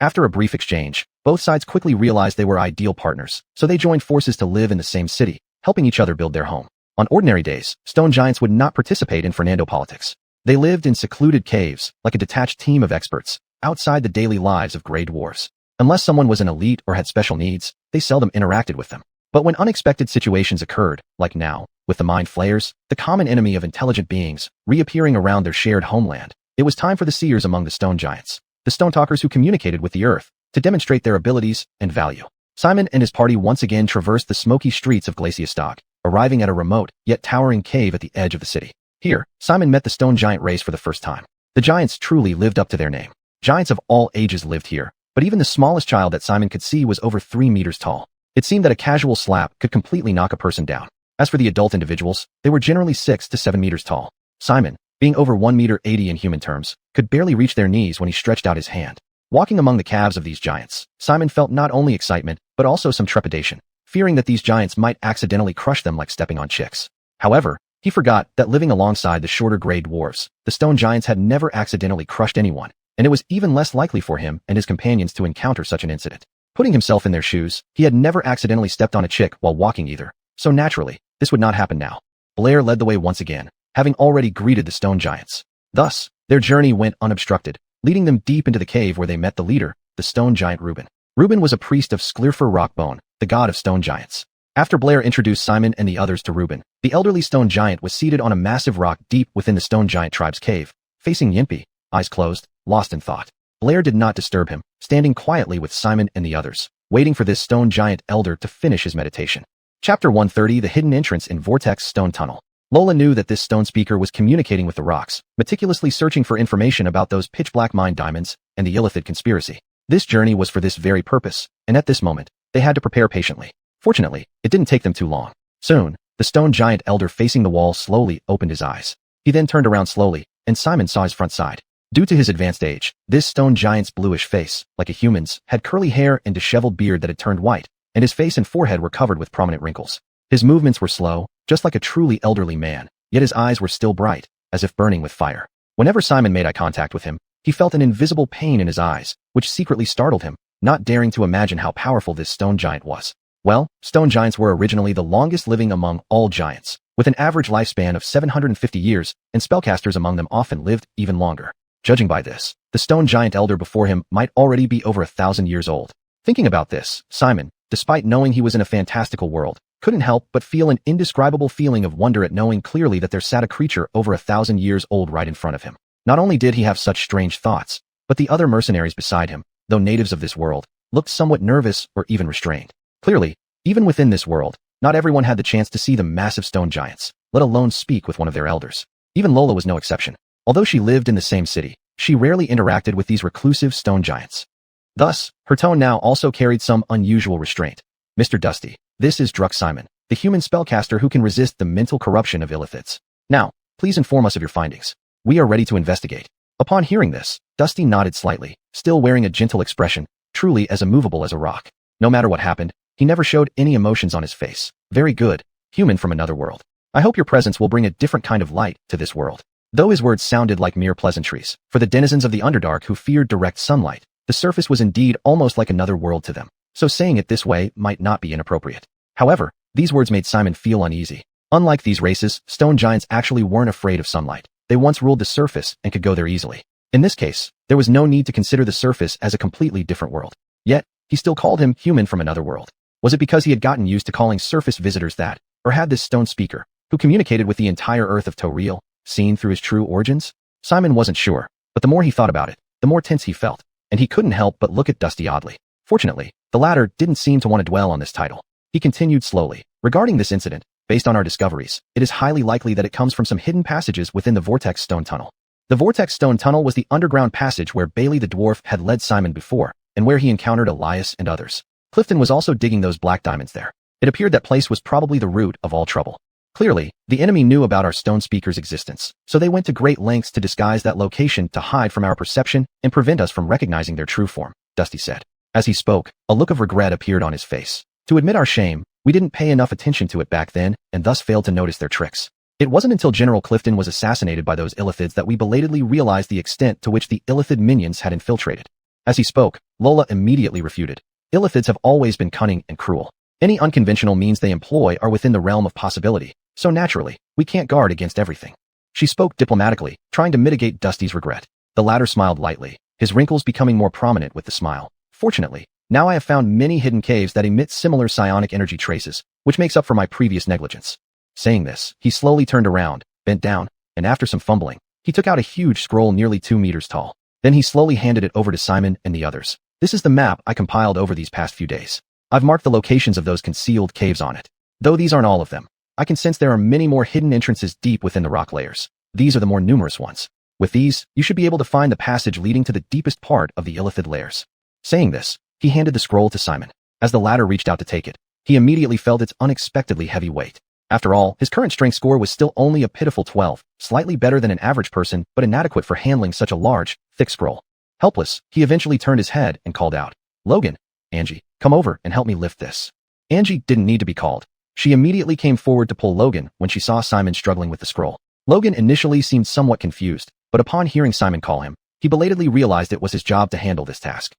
After a brief exchange, both sides quickly realized they were ideal partners, so they joined forces to live in the same city, helping each other build their home. On ordinary days, stone giants would not participate in Fernando politics. They lived in secluded caves, like a detached team of experts, outside the daily lives of Grey Dwarves. Unless someone was an elite or had special needs, they seldom interacted with them. But when unexpected situations occurred, like now, with the mind flayers, the common enemy of intelligent beings, reappearing around their shared homeland, it was time for the seers among the stone giants, the stone talkers who communicated with the earth, to demonstrate their abilities and value. Simon and his party once again traversed the smoky streets of Glaciostok, arriving at a remote, yet towering cave at the edge of the city. Here, Simon met the stone giant race for the first time. The giants truly lived up to their name. Giants of all ages lived here, but even the smallest child that Simon could see was over 3 meters tall. It seemed that a casual slap could completely knock a person down. As for the adult individuals, they were generally 6 to 7 meters tall. Simon, being over 1 meter 80 in human terms, could barely reach their knees when he stretched out his hand. Walking among the calves of these giants, Simon felt not only excitement, but also some trepidation, fearing that these giants might accidentally crush them like stepping on chicks. However, he forgot that living alongside the shorter Grey Dwarves, the stone giants had never accidentally crushed anyone, and it was even less likely for him and his companions to encounter such an incident. Putting himself in their shoes, he had never accidentally stepped on a chick while walking either, so naturally, this would not happen now. Blair led the way once again, having already greeted the stone giants. Thus, their journey went unobstructed, leading them deep into the cave where they met the leader, the stone giant Reuben. Reuben was a priest of Sklirfur Rockbone, the god of stone giants. After Blair introduced Simon and the others to Reuben, the elderly stone giant was seated on a massive rock deep within the stone giant tribe's cave, facing Yimpy, eyes closed, lost in thought. Blair did not disturb him, standing quietly with Simon and the others, waiting for this stone giant elder to finish his meditation. Chapter 130: The Hidden Entrance in Vortex Stone Tunnel. Lola knew that this stone speaker was communicating with the rocks, meticulously searching for information about those pitch-black mine diamonds and the Illithid conspiracy. This journey was for this very purpose, and at this moment, they had to prepare patiently. Fortunately, it didn't take them too long. Soon, the stone giant elder facing the wall slowly opened his eyes. He then turned around slowly, and Simon saw his front side. Due to his advanced age, this stone giant's bluish face, like a human's, had curly hair and disheveled beard that had turned white, and his face and forehead were covered with prominent wrinkles. His movements were slow, just like a truly elderly man, yet his eyes were still bright, as if burning with fire. Whenever Simon made eye contact with him, he felt an invisible pain in his eyes, which secretly startled him, not daring to imagine how powerful this stone giant was. Well, stone giants were originally the longest living among all giants, with an average lifespan of 750 years, and spellcasters among them often lived even longer. Judging by this, the stone giant elder before him might already be over 1,000 years old. Thinking about this, Simon, despite knowing he was in a fantastical world, couldn't help but feel an indescribable feeling of wonder at knowing clearly that there sat a creature over 1,000 years old right in front of him. Not only did he have such strange thoughts, but the other mercenaries beside him, though natives of this world, looked somewhat nervous or even restrained. Clearly, even within this world, not everyone had the chance to see the massive stone giants, let alone speak with one of their elders. Even Lola was no exception. Although she lived in the same city, she rarely interacted with these reclusive stone giants. Thus, her tone now also carried some unusual restraint. Mr. Dusty, this is Druk Simon, the human spellcaster who can resist the mental corruption of Illithids. Now, please inform us of your findings. We are ready to investigate. Upon hearing this, Dusty nodded slightly, still wearing a gentle expression, truly as immovable as a rock. No matter what happened, he never showed any emotions on his face. Very good, human from another world. I hope your presence will bring a different kind of light to this world. Though his words sounded like mere pleasantries, for the denizens of the Underdark who feared direct sunlight, the surface was indeed almost like another world to them, so saying it this way might not be inappropriate. However, these words made Simon feel uneasy. Unlike these races, stone giants actually weren't afraid of sunlight. They once ruled the surface and could go there easily. In this case, there was no need to consider the surface as a completely different world. Yet, he still called him human from another world. Was it because he had gotten used to calling surface visitors that, or had this stone speaker, who communicated with the entire earth of Toril, seen through his true origins? Simon wasn't sure, but the more he thought about it, the more tense he felt, and he couldn't help but look at Dusty oddly. Fortunately, the latter didn't seem to want to dwell on this title. He continued slowly. Regarding this incident, based on our discoveries, it is highly likely that it comes from some hidden passages within the Vortex Stone Tunnel. The Vortex Stone Tunnel was the underground passage where Bailey the dwarf had led Simon before, and where he encountered Elias and others. Clifton was also digging those black diamonds there. It appeared that place was probably the root of all trouble. Clearly, the enemy knew about our stone speaker's existence, so they went to great lengths to disguise that location to hide from our perception and prevent us from recognizing their true form, Dusty said. As he spoke, a look of regret appeared on his face. To admit our shame, we didn't pay enough attention to it back then, and thus failed to notice their tricks. It wasn't until General Clifton was assassinated by those Illithids that we belatedly realized the extent to which the Illithid minions had infiltrated. As he spoke, Lola immediately refuted. Illithids have always been cunning and cruel. Any unconventional means they employ are within the realm of possibility, so naturally, we can't guard against everything. She spoke diplomatically, trying to mitigate Dusty's regret. The latter smiled lightly, his wrinkles becoming more prominent with the smile. Fortunately, now I have found many hidden caves that emit similar psionic energy traces, which makes up for my previous negligence. Saying this, he slowly turned around, bent down, and after some fumbling, he took out a huge scroll nearly 2 meters tall. Then he slowly handed it over to Simon and the others. This is the map I compiled over these past few days. I've marked the locations of those concealed caves on it. Though these aren't all of them, I can sense there are many more hidden entrances deep within the rock layers. These are the more numerous ones. With these, you should be able to find the passage leading to the deepest part of the Illithid layers. Saying this, he handed the scroll to Simon. As the latter reached out to take it, he immediately felt its unexpectedly heavy weight. After all, his current strength score was still only a pitiful 12, slightly better than an average person, but inadequate for handling such a large, thick scroll. Helpless, he eventually turned his head and called out, "Logan, Angie, come over and help me lift this." Angie didn't need to be called. She immediately came forward to pull Logan when she saw Simon struggling with the scroll. Logan initially seemed somewhat confused, but upon hearing Simon call him, he belatedly realized it was his job to handle this task.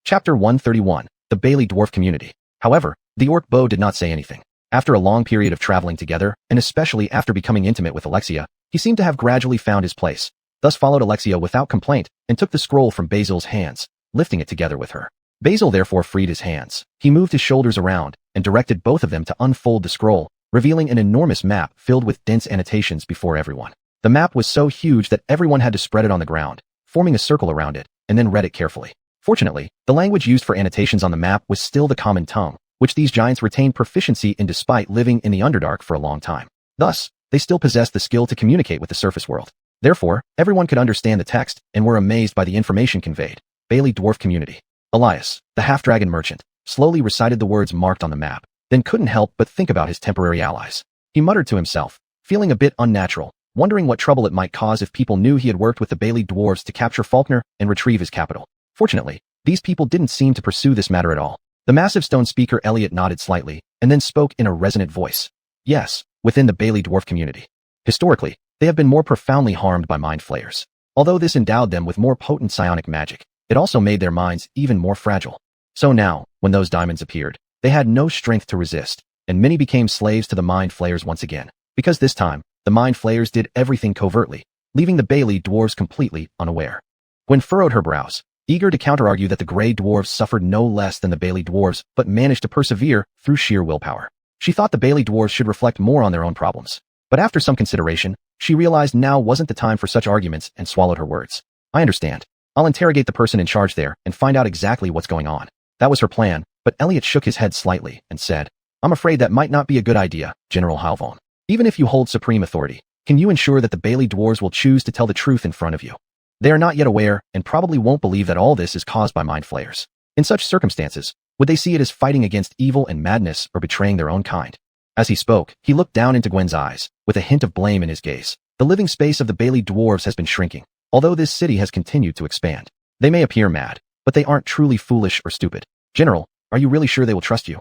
Chapter 131, The Bailey Dwarf Community. However, the orc beau did not say anything. After a long period of traveling together, and especially after becoming intimate with Alexia, he seemed to have gradually found his place, thus followed Alexia without complaint, and took the scroll from Basil's hands, lifting it together with her. Basil therefore freed his hands. He moved his shoulders around, and directed both of them to unfold the scroll, revealing an enormous map filled with dense annotations before everyone. The map was so huge that everyone had to spread it on the ground, forming a circle around it, and then read it carefully. Fortunately, the language used for annotations on the map was still the common tongue, which these giants retained proficiency in despite living in the Underdark for a long time. Thus, they still possessed the skill to communicate with the surface world. Therefore, everyone could understand the text and were amazed by the information conveyed. Bailey Dwarf Community. Elias, the half-dragon merchant, slowly recited the words marked on the map, then couldn't help but think about his temporary allies. He muttered to himself, feeling a bit unnatural, wondering what trouble it might cause if people knew he had worked with the Bailey dwarves to capture Faulkner and retrieve his capital. Fortunately, these people didn't seem to pursue this matter at all. The massive stone speaker Elliot nodded slightly, and then spoke in a resonant voice. Yes, within the Bailey dwarf community. Historically, they have been more profoundly harmed by mind flayers. Although this endowed them with more potent psionic magic, it also made their minds even more fragile. So now, when those diamonds appeared, they had no strength to resist, and many became slaves to the mind flayers once again. Because this time, the mind flayers did everything covertly, leaving the Bailey dwarves completely unaware. Gwen furrowed her brows, eager to counter-argue that the Grey Dwarves suffered no less than the Bailey Dwarves, but managed to persevere through sheer willpower. She thought the Bailey Dwarves should reflect more on their own problems. But after some consideration, she realized now wasn't the time for such arguments and swallowed her words. I understand. I'll interrogate the person in charge there and find out exactly what's going on. That was her plan, but Elliot shook his head slightly and said, I'm afraid that might not be a good idea, General Halvon. Even if you hold supreme authority, can you ensure that the Bailey Dwarves will choose to tell the truth in front of you? They are not yet aware, and probably won't believe that all this is caused by mind flayers. In such circumstances, would they see it as fighting against evil and madness or betraying their own kind? As he spoke, he looked down into Gwen's eyes, with a hint of blame in his gaze. The living space of the Bailey dwarves has been shrinking, although this city has continued to expand. They may appear mad, but they aren't truly foolish or stupid. General, are you really sure they will trust you?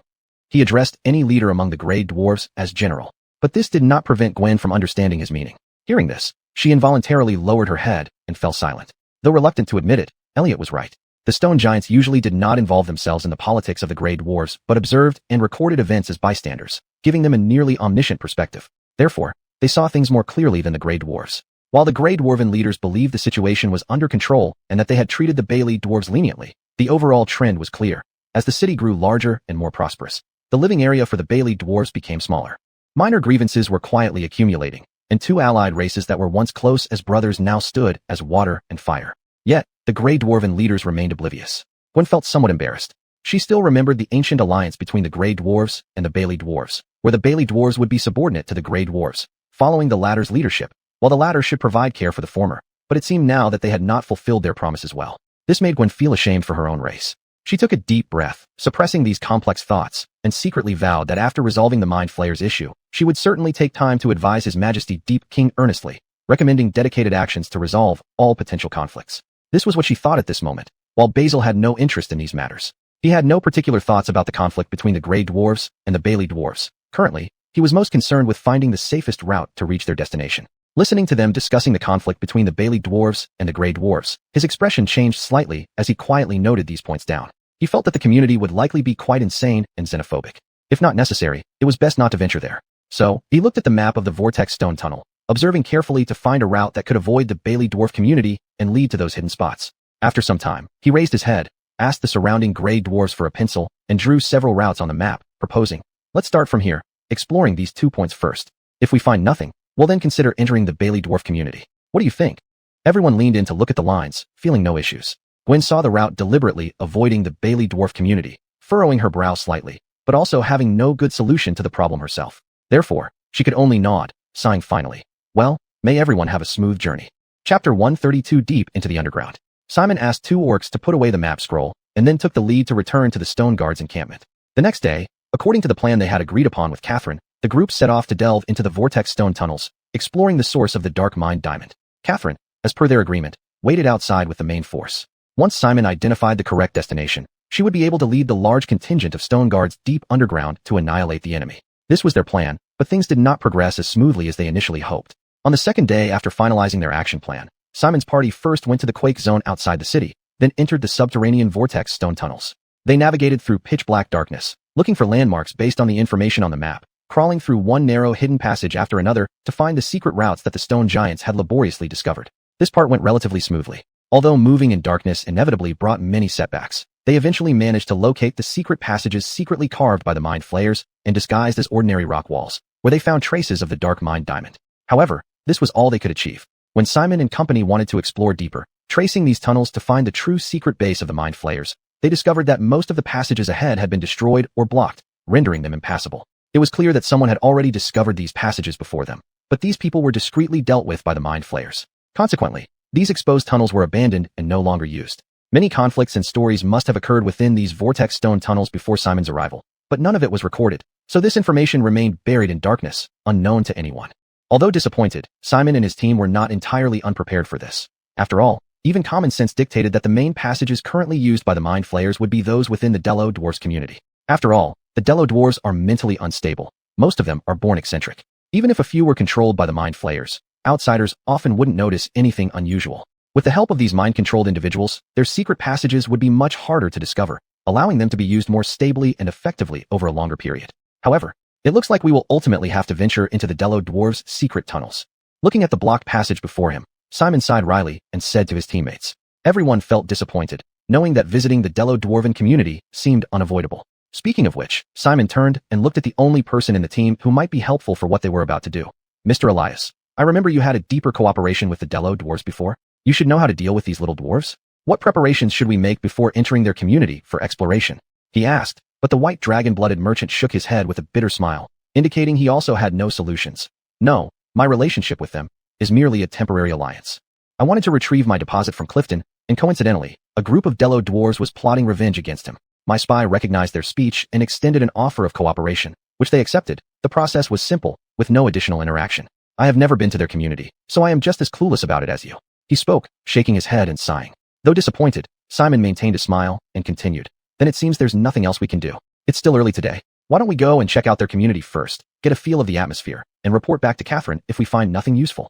He addressed any leader among the gray dwarves as general, but this did not prevent Gwen from understanding his meaning. Hearing this, she involuntarily lowered her head and fell silent. Though reluctant to admit it, Elliot was right. The stone giants usually did not involve themselves in the politics of the gray dwarves, but observed and recorded events as bystanders, giving them a nearly omniscient perspective. Therefore, they saw things more clearly than the gray dwarves. While the gray dwarven leaders believed the situation was under control and that they had treated the Bailey dwarves leniently, the overall trend was clear. As the city grew larger and more prosperous, the living area for the Bailey dwarves became smaller. Minor grievances were quietly accumulating, and two allied races that were once close as brothers now stood as water and fire. Yet, the gray dwarven leaders remained oblivious. Gwen felt somewhat embarrassed. She still remembered the ancient alliance between the gray dwarves and the Bailey dwarves, where the Bailey dwarves would be subordinate to the gray dwarves, following the latter's leadership, while the latter should provide care for the former. But it seemed now that they had not fulfilled their promises well. This made Gwen feel ashamed for her own race. She took a deep breath, suppressing these complex thoughts, and secretly vowed that after resolving the Mind Flayer's issue, she would certainly take time to advise His Majesty Deep King earnestly, recommending dedicated actions to resolve all potential conflicts. This was what she thought at this moment, while Basil had no interest in these matters. He had no particular thoughts about the conflict between the Grey Dwarves and the Bailey Dwarves. Currently, he was most concerned with finding the safest route to reach their destination. Listening to them discussing the conflict between the Bailey Dwarves and the Grey Dwarves, his expression changed slightly as he quietly noted these points down. He felt that the community would likely be quite insane and xenophobic. If not necessary, it was best not to venture there. So, he looked at the map of the Vortex Stone Tunnel, observing carefully to find a route that could avoid the Bailey Dwarf community and lead to those hidden spots. After some time, he raised his head, asked the surrounding Grey Dwarves for a pencil, and drew several routes on the map, proposing, "Let's start from here, exploring these 2 points first. If we find nothing, we'll then consider entering the Bailey Dwarf community. What do you think?" Everyone leaned in to look at the lines, feeling no issues. Gwen saw the route deliberately avoiding the Bailey Dwarf community, furrowing her brow slightly, but also having no good solution to the problem herself. Therefore, she could only nod, sighing finally. Well, may everyone have a smooth journey. Chapter 132. Deep into the underground. Simon asked two orcs to put away the map scroll, and then took the lead to return to the Stone Guard's encampment. The next day, according to the plan they had agreed upon with Catherine, the group set off to delve into the Vortex Stone tunnels, exploring the source of the Dark Mind Diamond. Catherine, as per their agreement, waited outside with the main force. Once Simon identified the correct destination, she would be able to lead the large contingent of Stone Guards deep underground to annihilate the enemy. This was their plan, but things did not progress as smoothly as they initially hoped. On the second day after finalizing their action plan, Simon's party first went to the quake zone outside the city, then entered the subterranean Vortex Stone tunnels. They navigated through pitch-black darkness, looking for landmarks based on the information on the map, crawling through one narrow hidden passage after another to find the secret routes that the stone giants had laboriously discovered. This part went relatively smoothly. Although moving in darkness inevitably brought many setbacks, they eventually managed to locate the secret passages secretly carved by the Mind Flayers and disguised as ordinary rock walls, where they found traces of the Dark Mind Diamond. However, this was all they could achieve. When Simon and company wanted to explore deeper, tracing these tunnels to find the true secret base of the Mind Flayers, they discovered that most of the passages ahead had been destroyed or blocked, rendering them impassable. It was clear that someone had already discovered these passages before them, but these people were discreetly dealt with by the Mind Flayers. Consequently, these exposed tunnels were abandoned and no longer used. Many conflicts and stories must have occurred within these Vortex Stone tunnels before Simon's arrival, but none of it was recorded, so this information remained buried in darkness, unknown to anyone. Although disappointed, Simon and his team were not entirely unprepared for this. After all, even common sense dictated that the main passages currently used by the Mind Flayers would be those within the Dello Dwarves community. After all, the Dello Dwarves are mentally unstable. Most of them are born eccentric. Even if a few were controlled by the Mind Flayers, outsiders often wouldn't notice anything unusual. With the help of these mind-controlled individuals, their secret passages would be much harder to discover, allowing them to be used more stably and effectively over a longer period. However, it looks like we will ultimately have to venture into the Dello Dwarves' secret tunnels. Looking at the blocked passage before him, Simon sighed wryly and said to his teammates. Everyone felt disappointed, knowing that visiting the Dello Dwarven community seemed unavoidable. Speaking of which, Simon turned and looked at the only person in the team who might be helpful for what they were about to do. Mr. Elias, I remember you had a deeper cooperation with the Dello Dwarves before. You should know how to deal with these little dwarves. What preparations should we make before entering their community for exploration? He asked, but the white dragon-blooded merchant shook his head with a bitter smile, indicating he also had no solutions. No, my relationship with them is merely a temporary alliance. I wanted to retrieve my deposit from Clifton, and coincidentally, a group of Dello Dwarves was plotting revenge against him. My spy recognized their speech and extended an offer of cooperation, which they accepted. The process was simple, with no additional interaction. I have never been to their community, so I am just as clueless about it as you. He spoke, shaking his head and sighing. Though disappointed, Simon maintained a smile and continued. Then it seems there's nothing else we can do. It's still early today. Why don't we go and check out their community first, get a feel of the atmosphere, and report back to Catherine if we find nothing useful?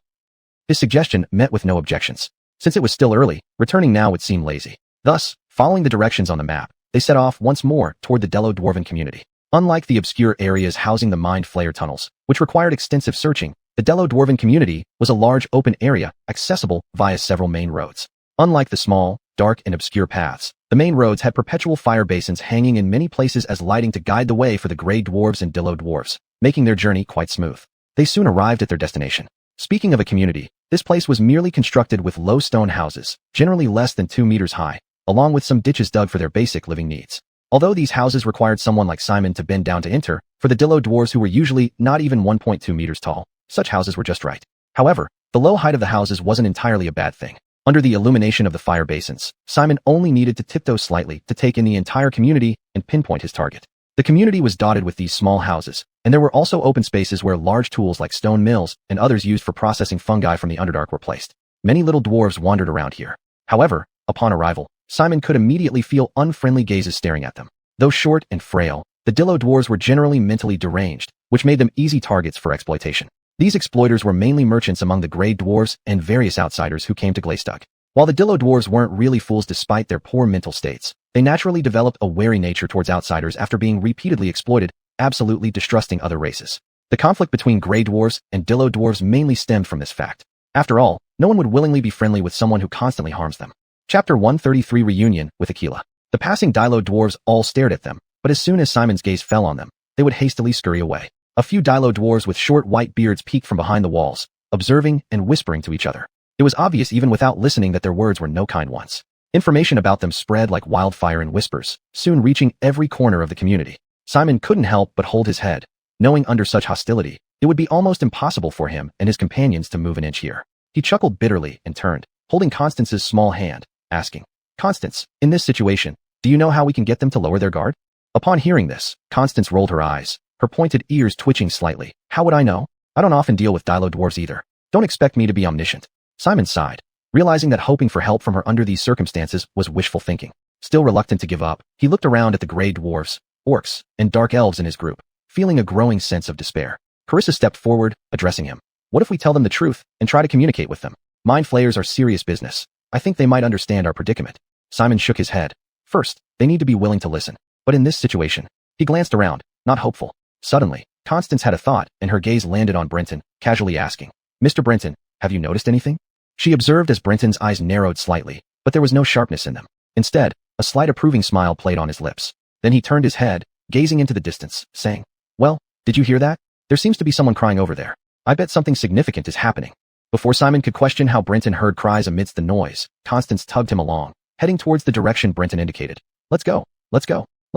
His suggestion met with no objections. Since it was still early, returning now would seem lazy. Thus, following the directions on the map, they set off once more toward the Dello Dwarven community. Unlike the obscure areas housing the Mind Flayer tunnels, which required extensive searching, the Dello Dwarven community was a large open area accessible via several main roads. Unlike the small, dark, and obscure paths, the main roads had perpetual fire basins hanging in many places as lighting to guide the way for the Grey Dwarves and Dillo Dwarves, making their journey quite smooth. They soon arrived at their destination. Speaking of a community, this place was merely constructed with low stone houses, generally less than 2 meters high, along with some ditches dug for their basic living needs. Although these houses required someone like Simon to bend down to enter, for the Dillo Dwarves who were usually not even 1.2 meters tall, such houses were just right. However, the low height of the houses wasn't entirely a bad thing. Under the illumination of the fire basins, Simon only needed to tiptoe slightly to take in the entire community and pinpoint his target. The community was dotted with these small houses, and there were also open spaces where large tools like stone mills and others used for processing fungi from the Underdark were placed. Many little dwarves wandered around here. However, upon arrival, Simon could immediately feel unfriendly gazes staring at them. Though short and frail, the Dillo Dwarves were generally mentally deranged, which made them easy targets for exploitation. These exploiters were mainly merchants among the Grey Dwarves and various outsiders who came to Glastug. While the Dillo Dwarves weren't really fools despite their poor mental states, they naturally developed a wary nature towards outsiders after being repeatedly exploited, absolutely distrusting other races. The conflict between Grey Dwarves and Dillo Dwarves mainly stemmed from this fact. After all, no one would willingly be friendly with someone who constantly harms them. Chapter 133 Reunion with Aquila. The passing Dillo Dwarves all stared at them, but as soon as Simon's gaze fell on them, they would hastily scurry away. A few Dillo Dwarves with short white beards peeked from behind the walls, observing and whispering to each other. It was obvious even without listening that their words were no kind ones. Information about them spread like wildfire in whispers, soon reaching every corner of the community. Simon couldn't help but hold his head, knowing under such hostility, it would be almost impossible for him and his companions to move an inch here. He chuckled bitterly and turned, holding Constance's small hand, asking, "Constance, in this situation, do you know how we can get them to lower their guard?" Upon hearing this, Constance rolled her eyes, her pointed ears twitching slightly. "How would I know? I don't often deal with Dillo Dwarves either. Don't expect me to be omniscient." Simon sighed, realizing that hoping for help from her under these circumstances was wishful thinking. Still reluctant to give up, he looked around at the Grey Dwarves, Orcs, and Dark Elves in his group, feeling a growing sense of despair. Carissa stepped forward, addressing him. "What if we tell them the truth and try to communicate with them? Mind Flayers are serious business. I think they might understand our predicament." Simon shook his head. First, they need to be willing to listen. But in this situation, he glanced around, not hopeful. Suddenly, Constance had a thought, and her gaze landed on Brenton, casually asking, "Mr. Brenton, have you noticed anything?" She observed as Brenton's eyes narrowed slightly, but there was no sharpness in them. Instead, a slight approving smile played on his lips. Then he turned his head, gazing into the distance, saying, "Well, did you hear that? There seems to be someone crying over there. I bet something significant is happening." Before Simon could question how Brenton heard cries amidst the noise, Constance tugged him along, heading towards the direction Brenton indicated. Let's go. Let's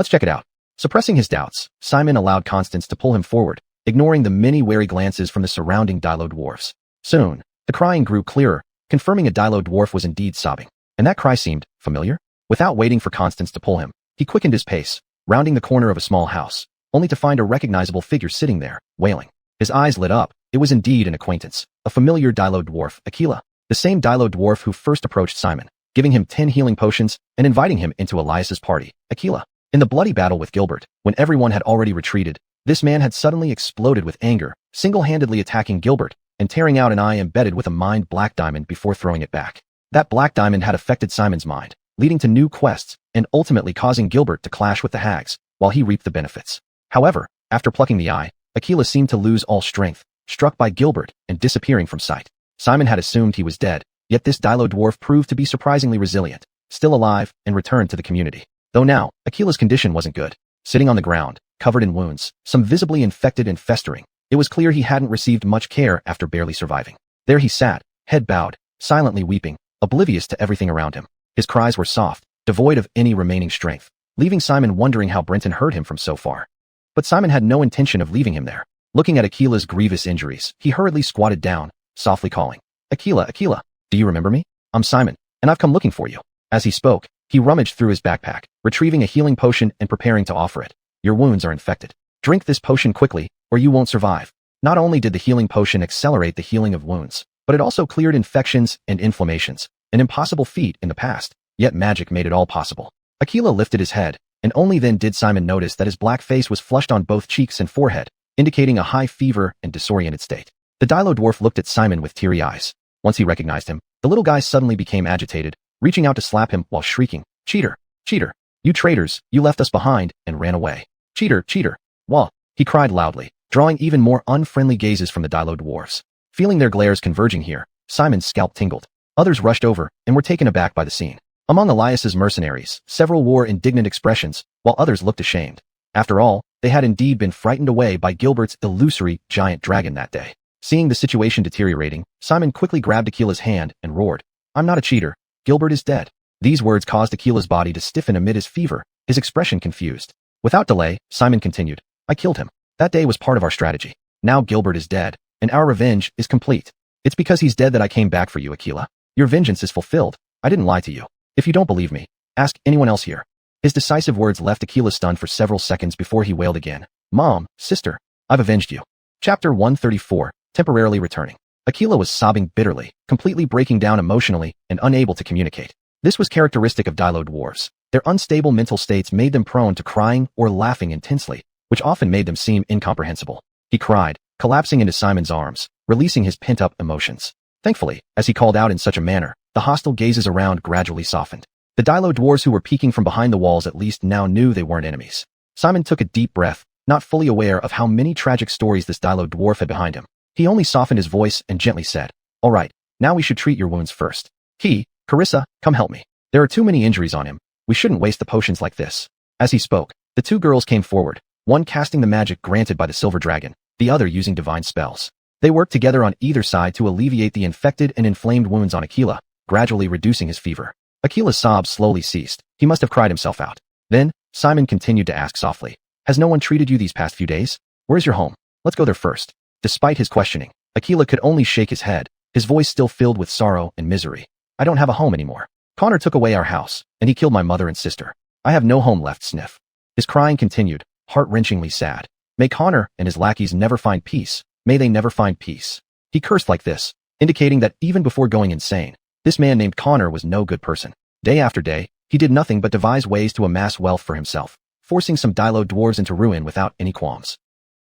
check it out." Suppressing his doubts, Simon allowed Constance to pull him forward, ignoring the many wary glances from the surrounding Dillo Dwarves. Soon, the crying grew clearer, confirming a Dillo Dwarf was indeed sobbing. And that cry seemed familiar. Without waiting for Constance to pull him, he quickened his pace, rounding the corner of a small house, only to find a recognizable figure sitting there, wailing. His eyes lit up. It was indeed an acquaintance, a familiar Dillo Dwarf, Aquila, the same Dillo Dwarf who first approached Simon, giving him 10 healing potions and inviting him into Elias's party. Aquila. In the bloody battle with Gilbert, when everyone had already retreated, this man had suddenly exploded with anger, single-handedly attacking Gilbert and tearing out an eye embedded with a mined black diamond before throwing it back. That black diamond had affected Simon's mind, leading to new quests and ultimately causing Gilbert to clash with the hags, while he reaped the benefits. However, after plucking the eye, Aquila seemed to lose all strength, struck by Gilbert and disappearing from sight. Simon had assumed he was dead, yet this Dillo Dwarf proved to be surprisingly resilient, still alive, and returned to the community. Though now, Aquila's condition wasn't good. Sitting on the ground, covered in wounds, some visibly infected and festering, it was clear he hadn't received much care after barely surviving. There he sat, head bowed, silently weeping, oblivious to everything around him. His cries were soft, devoid of any remaining strength, leaving Simon wondering how Brenton heard him from so far. But Simon had no intention of leaving him there. Looking at Aquila's grievous injuries, he hurriedly squatted down, softly calling, "Aquila, Aquila, do you remember me? I'm Simon, and I've come looking for you." As he spoke, he rummaged through his backpack, retrieving a healing potion and preparing to offer it. "Your wounds are infected. Drink this potion quickly, or you won't survive." Not only did the healing potion accelerate the healing of wounds, but it also cleared infections and inflammations, an impossible feat in the past, yet magic made it all possible. Aquila lifted his head, and only then did Simon notice that his black face was flushed on both cheeks and forehead, indicating a high fever and disoriented state. The Dilo dwarf looked at Simon with teary eyes. Once he recognized him, the little guy suddenly became agitated, reaching out to slap him while shrieking, "Cheater! Cheater! You traitors, you left us behind and ran away. Cheater! Cheater! Wah!" He cried loudly, drawing even more unfriendly gazes from the Dilo dwarves. Feeling their glares converging here, Simon's scalp tingled. Others rushed over and were taken aback by the scene. Among Elias's mercenaries, several wore indignant expressions, while others looked ashamed. After all, they had indeed been frightened away by Gilbert's illusory giant dragon that day. Seeing the situation deteriorating, Simon quickly grabbed Aquila's hand and roared, "I'm not a cheater. Gilbert is dead." These words caused Aquila's body to stiffen amid his fever, his expression confused. Without delay, Simon continued, "I killed him. That day was part of our strategy. Now Gilbert is dead, and our revenge is complete. It's because he's dead that I came back for you, Aquila. Your vengeance is fulfilled. I didn't lie to you. If you don't believe me, ask anyone else here." His decisive words left Aquila stunned for several seconds before he wailed again, "Mom, sister, I've avenged you." Chapter 134, Temporarily Returning. Aquila was sobbing bitterly, completely breaking down emotionally and unable to communicate. This was characteristic of Dilo dwarves. Their unstable mental states made them prone to crying or laughing intensely, which often made them seem incomprehensible. He cried, collapsing into Simon's arms, releasing his pent-up emotions. Thankfully, as he called out in such a manner, the hostile gazes around gradually softened. The Dilo dwarves who were peeking from behind the walls at least now knew they weren't enemies. Simon took a deep breath, not fully aware of how many tragic stories this Dilo dwarf had behind him. He only softened his voice and gently said, "All right, now we should treat your wounds first. Carissa, come help me. There are too many injuries on him. We shouldn't waste the potions like this." As he spoke, the two girls came forward, one casting the magic granted by the silver dragon, the other using divine spells. They worked together on either side to alleviate the infected and inflamed wounds on Aquila, gradually reducing his fever. Aquila's sobs slowly ceased. He must have cried himself out. Then, Simon continued to ask softly, "Has no one treated you these past few days? Where's your home? Let's go there first." Despite his questioning, Aquila could only shake his head, his voice still filled with sorrow and misery. "I don't have a home anymore. Connor took away our house, and he killed my mother and sister. I have no home left." Sniff. His crying continued, heart-wrenchingly sad. "May Connor and his lackeys never find peace. May they never find peace." He cursed like this, indicating that even before going insane, this man named Connor was no good person. Day after day, he did nothing but devise ways to amass wealth for himself, forcing some Dilo dwarves into ruin without any qualms.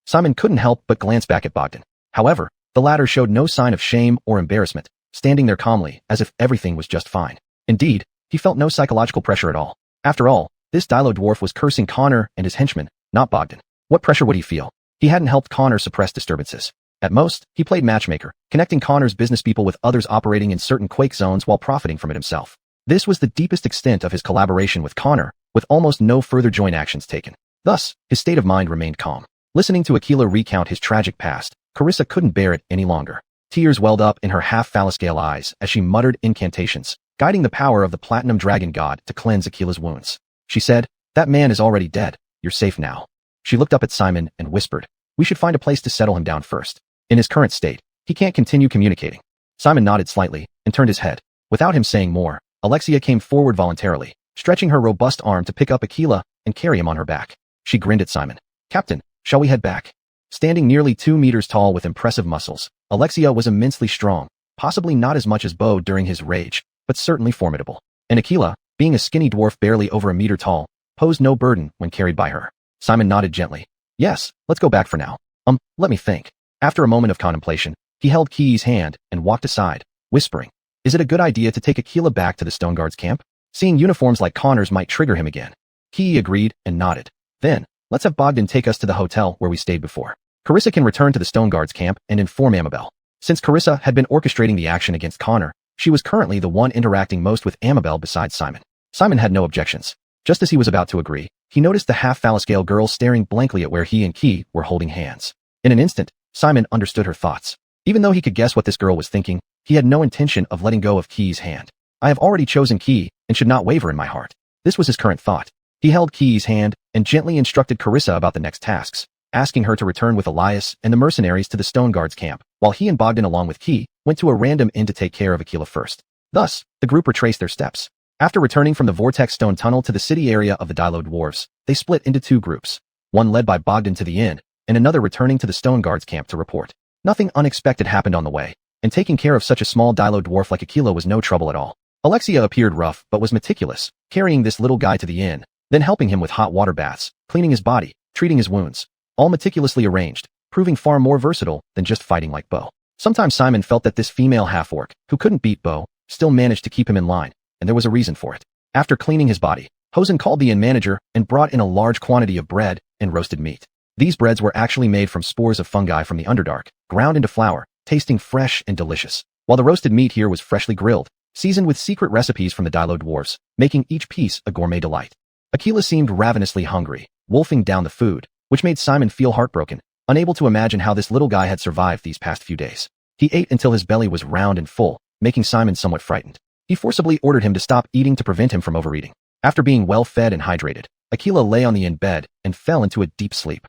Simon couldn't help but glance back at Bogdan. However, the latter showed no sign of shame or embarrassment, standing there calmly as if everything was just fine. Indeed, he felt no psychological pressure at all. After all, this Dilo dwarf was cursing Connor and his henchmen, not Bogdan. What pressure would he feel? He hadn't helped Connor suppress disturbances. At most, he played matchmaker, connecting Connor's business people with others operating in certain quake zones while profiting from it himself. This was the deepest extent of his collaboration with Connor, with almost no further joint actions taken. Thus, his state of mind remained calm. Listening to Aquila recount his tragic past, Carissa couldn't bear it any longer. Tears welled up in her half-phalluscale eyes as she muttered incantations, guiding the power of the platinum dragon god to cleanse Aquila's wounds. She said, "That man is already dead. You're safe now." She looked up at Simon and whispered, "We should find a place to settle him down first. In his current state, he can't continue communicating." Simon nodded slightly and turned his head. Without him saying more, Alexia came forward voluntarily, stretching her robust arm to pick up Aquila and carry him on her back. She grinned at Simon. "Captain, shall we head back?" Standing nearly 2 meters tall with impressive muscles, Alexia was immensely strong, possibly not as much as Bo during his rage, but certainly formidable. And Aquila, being a skinny dwarf barely over a meter tall, posed no burden when carried by her. Simon nodded gently. "Yes, let's go back for now. Let me think." After a moment of contemplation, he held Key's hand and walked aside, whispering, "Is it a good idea to take Aquila back to the Stone Guard's camp? Seeing uniforms like Connor's might trigger him again." Key agreed and nodded. "Then, let's have Bogdan take us to the hotel where we stayed before. Carissa can return to the Stone Guard's camp and inform Amabel." Since Carissa had been orchestrating the action against Connor, she was currently the one interacting most with Amabel besides Simon. Simon had no objections. Just as he was about to agree, he noticed the half-phalluscale girl staring blankly at where he and Key were holding hands. In an instant, Simon understood her thoughts. Even though he could guess what this girl was thinking, he had no intention of letting go of Key's hand. "I have already chosen Key and should not waver in my heart." This was his current thought. He held Key's hand and gently instructed Carissa about the next tasks, asking her to return with Elias and the mercenaries to the Stone Guard's camp, while he and Bogdan along with Key went to a random inn to take care of Aquila first. Thus, the group retraced their steps. After returning from the Vortex Stone Tunnel to the city area of the Dilo Dwarves, they split into 2 groups. One led by Bogdan to the inn, and another returning to the stone guard's camp to report. Nothing unexpected happened on the way, and taking care of such a small dilo dwarf like Aquila was no trouble at all. Alexia appeared rough but was meticulous, carrying this little guy to the inn, then helping him with hot water baths, cleaning his body, treating his wounds, all meticulously arranged, proving far more versatile than just fighting like Bo. Sometimes Simon felt that this female half-orc, who couldn't beat Bo, still managed to keep him in line, and there was a reason for it. After cleaning his body, Hosen called the inn manager and brought in a large quantity of bread and roasted meat. These breads were actually made from spores of fungi from the Underdark, ground into flour, tasting fresh and delicious, while the roasted meat here was freshly grilled, seasoned with secret recipes from the Dilo dwarves, making each piece a gourmet delight. Aquila seemed ravenously hungry, wolfing down the food, which made Simon feel heartbroken, unable to imagine how this little guy had survived these past few days. He ate until his belly was round and full, making Simon somewhat frightened. He forcibly ordered him to stop eating to prevent him from overeating. After being well fed and hydrated, Aquila lay on the inn bed and fell into a deep sleep.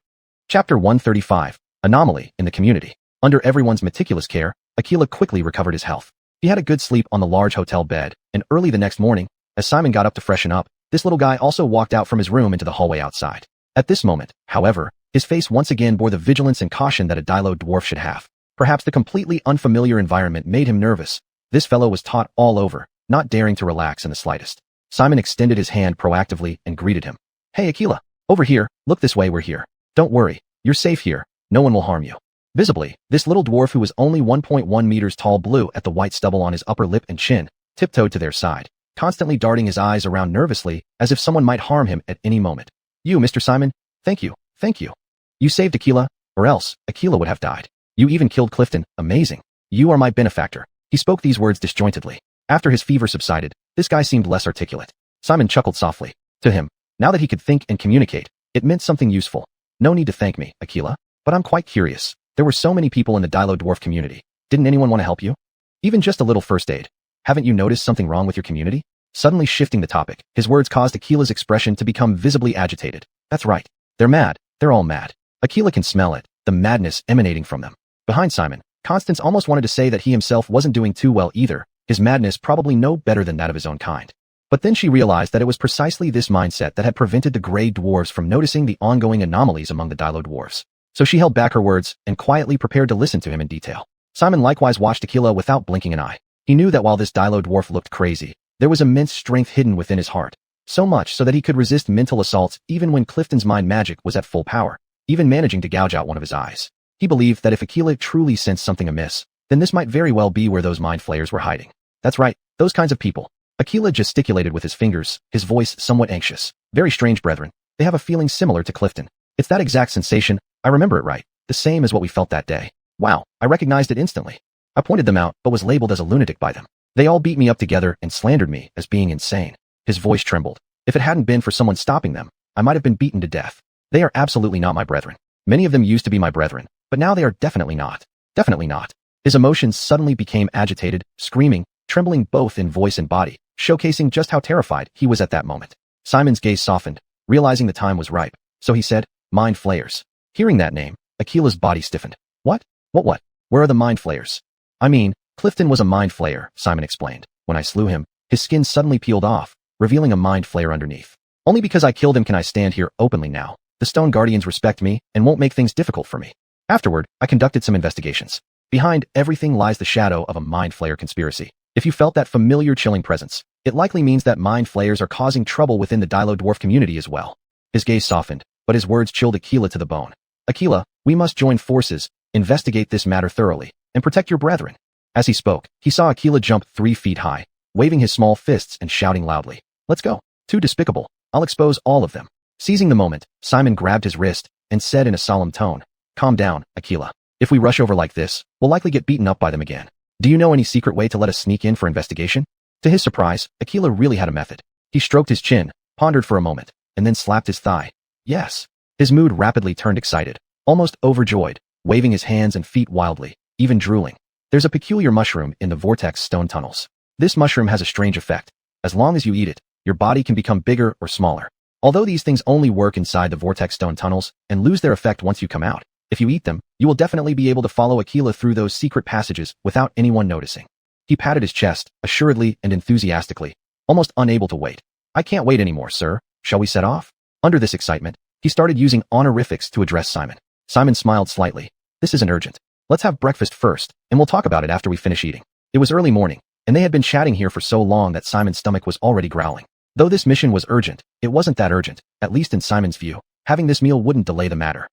Chapter 135, Anomaly in the Community. Under everyone's meticulous care, Aquila quickly recovered his health. He had a good sleep on the large hotel bed, and early the next morning, as Simon got up to freshen up, this little guy also walked out from his room into the hallway outside. At this moment, however, his face once again bore the vigilance and caution that a Dilo dwarf should have. Perhaps the completely unfamiliar environment made him nervous. This fellow was taut all over, not daring to relax in the slightest. Simon extended his hand proactively and greeted him. Hey Aquila, over here, look this way, we're here. Don't worry, you're safe here, no one will harm you. Visibly, this little dwarf who was only 1.1 meters tall blew at the white stubble on his upper lip and chin, tiptoed to their side, constantly darting his eyes around nervously as if someone might harm him at any moment. You, Mr. Simon, thank you, thank you. You saved Aquila, or else Aquila would have died. You even killed Clifton, amazing. You are my benefactor. He spoke these words disjointedly. After his fever subsided, this guy seemed less articulate. Simon chuckled softly. To him, now that he could think and communicate, it meant something useful. No need to thank me, Aquila, but I'm quite curious. There were so many people in the Dilo dwarf community. Didn't anyone want to help you? Even just a little first aid. Haven't you noticed something wrong with your community? Suddenly shifting the topic, his words caused Aquila's expression to become visibly agitated. That's right. They're mad. They're all mad. Aquila can smell it, the madness emanating from them. Behind Simon, Constance almost wanted to say that he himself wasn't doing too well either, his madness probably no better than that of his own kind. But then she realized that it was precisely this mindset that had prevented the Grey Dwarves from noticing the ongoing anomalies among the Dilo dwarves. So she held back her words and quietly prepared to listen to him in detail. Simon likewise watched Aquila without blinking an eye. He knew that while this Dilo dwarf looked crazy, there was immense strength hidden within his heart. So much so that he could resist mental assaults even when Clifton's mind magic was at full power, even managing to gouge out one of his eyes. He believed that if Aquila truly sensed something amiss, then this might very well be where those mind flayers were hiding. That's right, those kinds of people. Aquila gesticulated with his fingers, his voice somewhat anxious. Very strange, brethren. They have a feeling similar to Clifton. It's that exact sensation, I remember it right, the same as what we felt that day. Wow, I recognized it instantly. I pointed them out, but was labeled as a lunatic by them. They all beat me up together and slandered me as being insane. His voice trembled. If it hadn't been for someone stopping them, I might have been beaten to death. They are absolutely not my brethren. Many of them used to be my brethren, but now they are definitely not. Definitely not. His emotions suddenly became agitated, screaming, trembling both in voice and body, showcasing just how terrified he was at that moment. Simon's gaze softened, realizing the time was ripe, so he said, Mind Flayers. Hearing that name, Aquila's body stiffened. What? What? Where are the Mind Flayers? I mean, Clifton was a Mind Flayer, Simon explained. When I slew him, his skin suddenly peeled off, revealing a Mind Flayer underneath. Only because I killed him can I stand here openly now. The Stone Guardians respect me and won't make things difficult for me. Afterward, I conducted some investigations. Behind everything lies the shadow of a Mind Flayer conspiracy. If you felt that familiar chilling presence, it likely means that Mind Flayers are causing trouble within the Dilo dwarf community as well. His gaze softened, but his words chilled Aquila to the bone. Aquila, we must join forces, investigate this matter thoroughly, and protect your brethren. As he spoke, he saw Aquila jump 3 feet high, waving his small fists and shouting loudly. Let's go. Too despicable. I'll expose all of them. Seizing the moment, Simon grabbed his wrist and said in a solemn tone, Calm down, Aquila. If we rush over like this, we'll likely get beaten up by them again. Do you know any secret way to let us sneak in for investigation? To his surprise, Aquila really had a method. He stroked his chin, pondered for a moment, and then slapped his thigh. Yes. His mood rapidly turned excited, almost overjoyed, waving his hands and feet wildly, even drooling. There's a peculiar mushroom in the vortex stone tunnels. This mushroom has a strange effect. As long as you eat it, your body can become bigger or smaller. Although these things only work inside the vortex stone tunnels and lose their effect once you come out, if you eat them, you will definitely be able to follow Aquila through those secret passages without anyone noticing. He patted his chest, assuredly and enthusiastically, almost unable to wait. I can't wait anymore, sir. Shall we set off? Under this excitement, he started using honorifics to address Simon. Simon smiled slightly. This isn't urgent. Let's have breakfast first, and we'll talk about it after we finish eating. It was early morning, and they had been chatting here for so long that Simon's stomach was already growling. Though this mission was urgent, it wasn't that urgent, at least in Simon's view. Having this meal wouldn't delay the matter.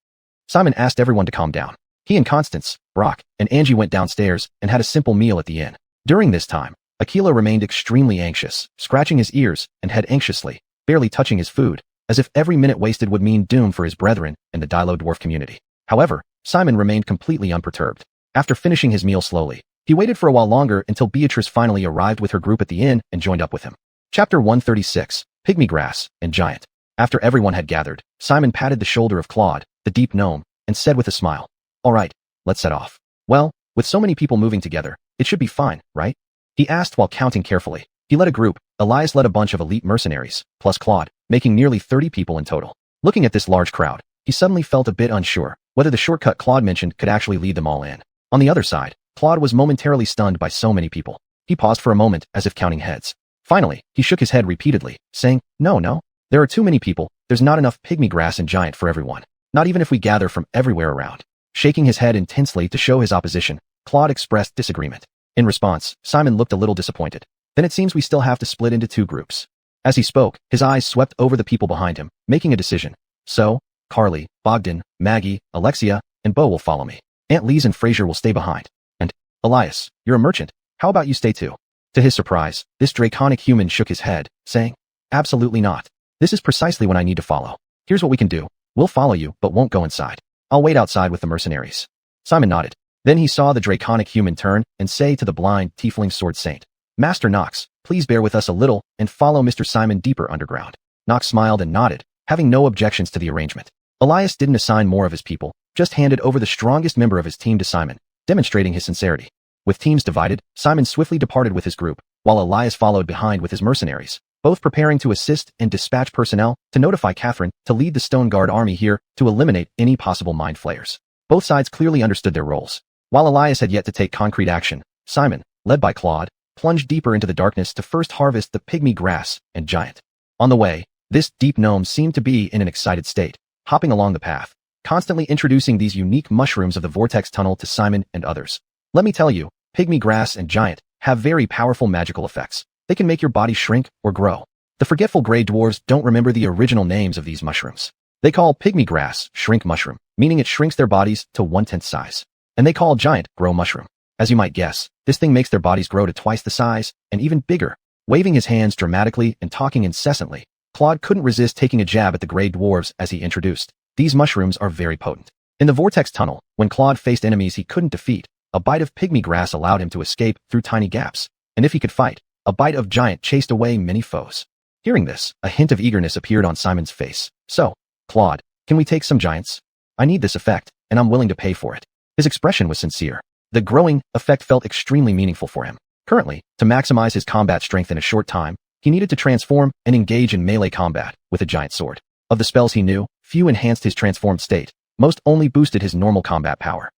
Simon asked everyone to calm down. He and Constance, Brock, and Angie went downstairs and had a simple meal at the inn. During this time, Aquila remained extremely anxious, scratching his ears and head anxiously, barely touching his food, as if every minute wasted would mean doom for his brethren in the Dilo dwarf community. However, Simon remained completely unperturbed. After finishing his meal slowly, he waited for a while longer until Beatrice finally arrived with her group at the inn and joined up with him. Chapter 136, Pygmy Grass and Giant. After everyone had gathered, Simon patted the shoulder of Claude, the deep gnome, and said with a smile, "All right, let's set off." "Well, with so many people moving together, it should be fine, right?" he asked while counting carefully. He led a group. Elias led a bunch of elite mercenaries, plus Claude, making nearly 30 people in total. Looking at this large crowd, he suddenly felt a bit unsure whether the shortcut Claude mentioned could actually lead them all in. On the other side, Claude was momentarily stunned by so many people. He paused for a moment as if counting heads. Finally, he shook his head repeatedly, saying, No, there are too many people. There's not enough pygmy grass and giant for everyone. Not even if we gather from everywhere around." Shaking his head intensely to show his opposition, Claude expressed disagreement. In response, Simon looked a little disappointed. "Then it seems we still have to split into two groups." As he spoke, his eyes swept over the people behind him, making a decision. "So, Carly, Bogdan, Maggie, Alexia, and Bo will follow me. Aunt Lise and Fraser will stay behind. And, Elias, you're a merchant. How about you stay too?" To his surprise, this draconic human shook his head, saying, "Absolutely not. This is precisely when I need to follow. Here's what we can do. We'll follow you, but won't go inside. I'll wait outside with the mercenaries." Simon nodded. Then he saw the draconic human turn and say to the blind tiefling sword saint, "Master Knox, please bear with us a little and follow Mr. Simon deeper underground." Knox smiled and nodded, having no objections to the arrangement. Elias didn't assign more of his people, just handed over the strongest member of his team to Simon, demonstrating his sincerity. With teams divided, Simon swiftly departed with his group, while Elias followed behind with his mercenaries, both preparing to assist and dispatch personnel to notify Catherine to lead the Stone Guard army here to eliminate any possible mind flayers. Both sides clearly understood their roles. While Elias had yet to take concrete action, Simon, led by Claude, plunged deeper into the darkness to first harvest the pygmy grass and giant. On the way, this deep gnome seemed to be in an excited state, hopping along the path, constantly introducing these unique mushrooms of the vortex tunnel to Simon and others. "Let me tell you, pygmy grass and giant have very powerful magical effects. They can make your body shrink or grow. The forgetful gray dwarves don't remember the original names of these mushrooms. They call pygmy grass shrink mushroom, meaning it shrinks their bodies to 1/10 size. And they call giant grow mushroom. As you might guess, this thing makes their bodies grow to twice the size and even bigger." Waving his hands dramatically and talking incessantly, Claude couldn't resist taking a jab at the gray dwarves as he introduced, "These mushrooms are very potent." In the vortex tunnel, when Claude faced enemies he couldn't defeat, a bite of pygmy grass allowed him to escape through tiny gaps, and if he could fight, a bite of giant chased away many foes. Hearing this, a hint of eagerness appeared on Simon's face. "So, Claude, can we take some giants? I need this effect, and I'm willing to pay for it." His expression was sincere. The growing effect felt extremely meaningful for him. Currently, to maximize his combat strength in a short time, he needed to transform and engage in melee combat with a giant sword. Of the spells he knew, few enhanced his transformed state, most only boosted his normal combat power.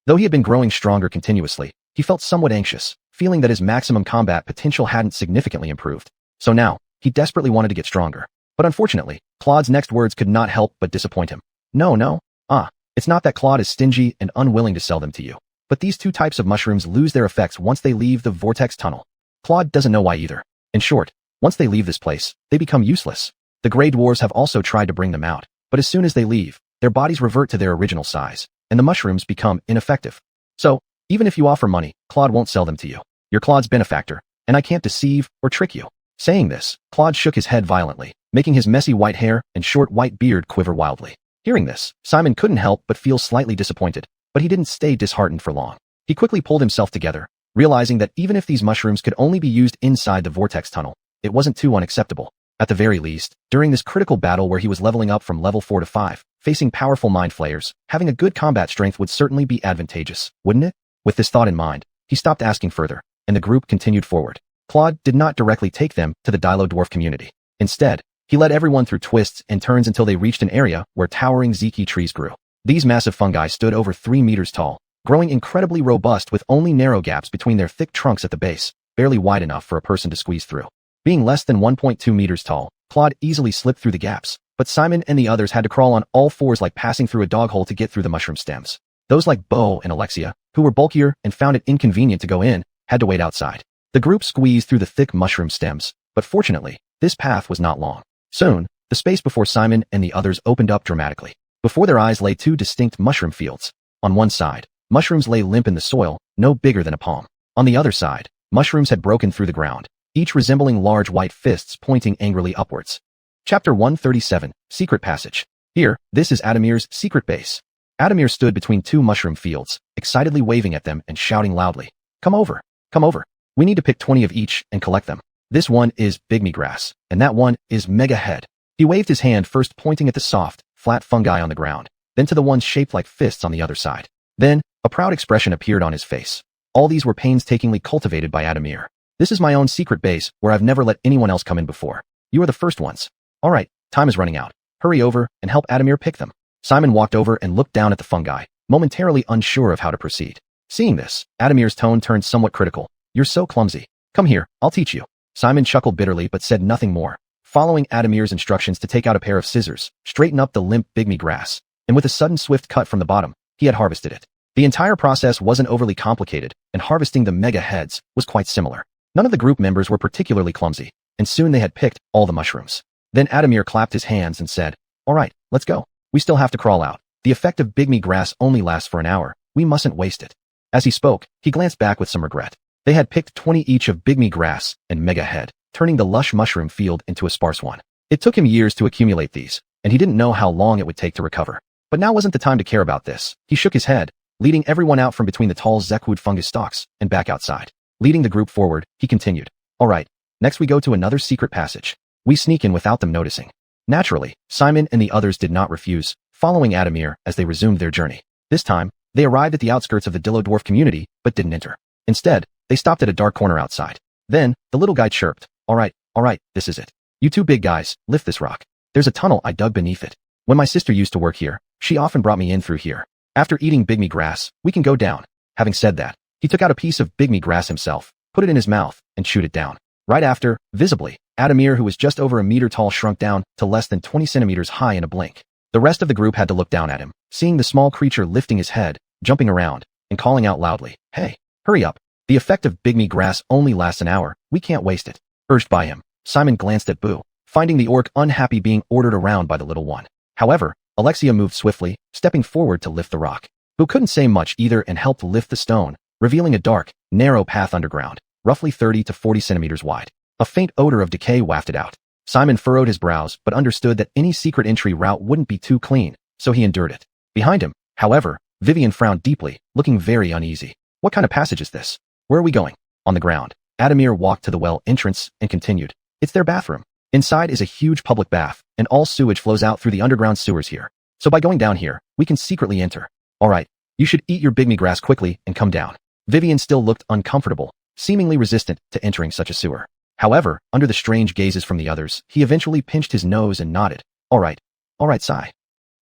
Though he had been growing stronger continuously, he felt somewhat anxious, feeling that his maximum combat potential hadn't significantly improved. So now, he desperately wanted to get stronger. But unfortunately, Claude's next words could not help but disappoint him. No. It's not that Claude is stingy and unwilling to sell them to you. But these two types of mushrooms lose their effects once they leave the vortex tunnel. Claude doesn't know why either. In short, once they leave this place, they become useless. The gray dwarves have also tried to bring them out, but as soon as they leave, their bodies revert to their original size, and the mushrooms become ineffective. So, even if you offer money, Claude won't sell them to you. You're Claude's benefactor, and I can't deceive or trick you. Saying this, Claude shook his head violently, making his messy white hair and short white beard quiver wildly. Hearing this, Simon couldn't help but feel slightly disappointed, but he didn't stay disheartened for long. He quickly pulled himself together, realizing that even if these mushrooms could only be used inside the vortex tunnel, it wasn't too unacceptable. At the very least, during this critical battle where he was leveling up from level 4 to 5, facing powerful mind flayers, having a good combat strength would certainly be advantageous, wouldn't it? With this thought in mind, he stopped asking further, and the group continued forward. Claude did not directly take them to the Dilo dwarf community. Instead, he led everyone through twists and turns until they reached an area where towering ziki trees grew. These massive fungi stood over 3 meters tall, growing incredibly robust with only narrow gaps between their thick trunks at the base, barely wide enough for a person to squeeze through. Being less than 1.2 meters tall, Claude easily slipped through the gaps, but Simon and the others had to crawl on all fours like passing through a dog hole to get through the mushroom stems. Those like Bo and Alexia, who were bulkier and found it inconvenient to go in, had to wait outside. The group squeezed through the thick mushroom stems, but fortunately, this path was not long. Soon, the space before Simon and the others opened up dramatically. Before their eyes lay two distinct mushroom fields. On one side, mushrooms lay limp in the soil, no bigger than a palm. On the other side, mushrooms had broken through the ground, each resembling large white fists pointing angrily upwards. Chapter 137, Secret Passage. Here, this is Adamir's secret base. Adamir stood between two mushroom fields, excitedly waving at them and shouting loudly, "Come over! Come over! We need to pick 20 of each and collect them. This one is pygmy grass, and that one is mega head." He waved his hand first pointing at the soft, flat fungi on the ground, then to the ones shaped like fists on the other side. Then, a proud expression appeared on his face. All these were painstakingly cultivated by Adamir. "This is my own secret base where I've never let anyone else come in before. You are the first ones. All right, time is running out. Hurry over and help Adamir pick them." Simon walked over and looked down at the fungi, momentarily unsure of how to proceed. Seeing this, Adamir's tone turned somewhat critical. "You're so clumsy. Come here, I'll teach you." Simon chuckled bitterly but said nothing more, following Adamir's instructions to take out a pair of scissors, straighten up the limp pygmy grass, and with a sudden swift cut from the bottom, he had harvested it. The entire process wasn't overly complicated, and harvesting the mega heads was quite similar. None of the group members were particularly clumsy, and soon they had picked all the mushrooms. Then Adamir clapped his hands and said, "All right, let's go. We still have to crawl out. The effect of pygmy grass only lasts for an hour. We mustn't waste it." As he spoke, he glanced back with some regret. They had picked 20 each of pygmy grass and mega head, turning the lush mushroom field into a sparse one. It took him years to accumulate these, and he didn't know how long it would take to recover. But now wasn't the time to care about this. He shook his head, leading everyone out from between the tall xuanhuan fungus stalks and back outside. Leading the group forward, he continued, "All right, next we go to another secret passage. We sneak in without them noticing." Naturally, Simon and the others did not refuse, following Adamir as they resumed their journey. This time, they arrived at the outskirts of the Dillo Dwarf community, but didn't enter. Instead, they stopped at a dark corner outside. Then, the little guy chirped, all right, this is it. You two big guys, lift this rock. There's a tunnel I dug beneath it. When my sister used to work here, she often brought me in through here. After eating pygmy grass, we can go down." Having said that, he took out a piece of pygmy grass himself, put it in his mouth, and chewed it down. Right after, visibly, Adamir, who was just over a meter tall, shrunk down to less than 20 centimeters high in a blink. The rest of the group had to look down at him, seeing the small creature lifting his head, jumping around, and calling out loudly, "Hey, hurry up. The effect of pygmy grass only lasts an hour. We can't waste it." Urged by him, Simon glanced at Boo, finding the orc unhappy being ordered around by the little one. However, Alexia moved swiftly, stepping forward to lift the rock. Boo couldn't say much either and helped lift the stone, revealing a dark, narrow path underground, roughly 30 to 40 centimeters wide. A faint odor of decay wafted out. Simon furrowed his brows but understood that any secret entry route wouldn't be too clean, so he endured it. Behind him, however, Vivian frowned deeply, looking very uneasy. "What kind of passage is this? Where are we going?" On the ground, Adamir walked to the well entrance and continued, "It's their bathroom. Inside is a huge public bath, and all sewage flows out through the underground sewers here. So by going down here, we can secretly enter. All right, you should eat your pygmy grass quickly and come down." Vivian still looked uncomfortable, seemingly resistant to entering such a sewer. However, under the strange gazes from the others, he eventually pinched his nose and nodded. All right, sigh."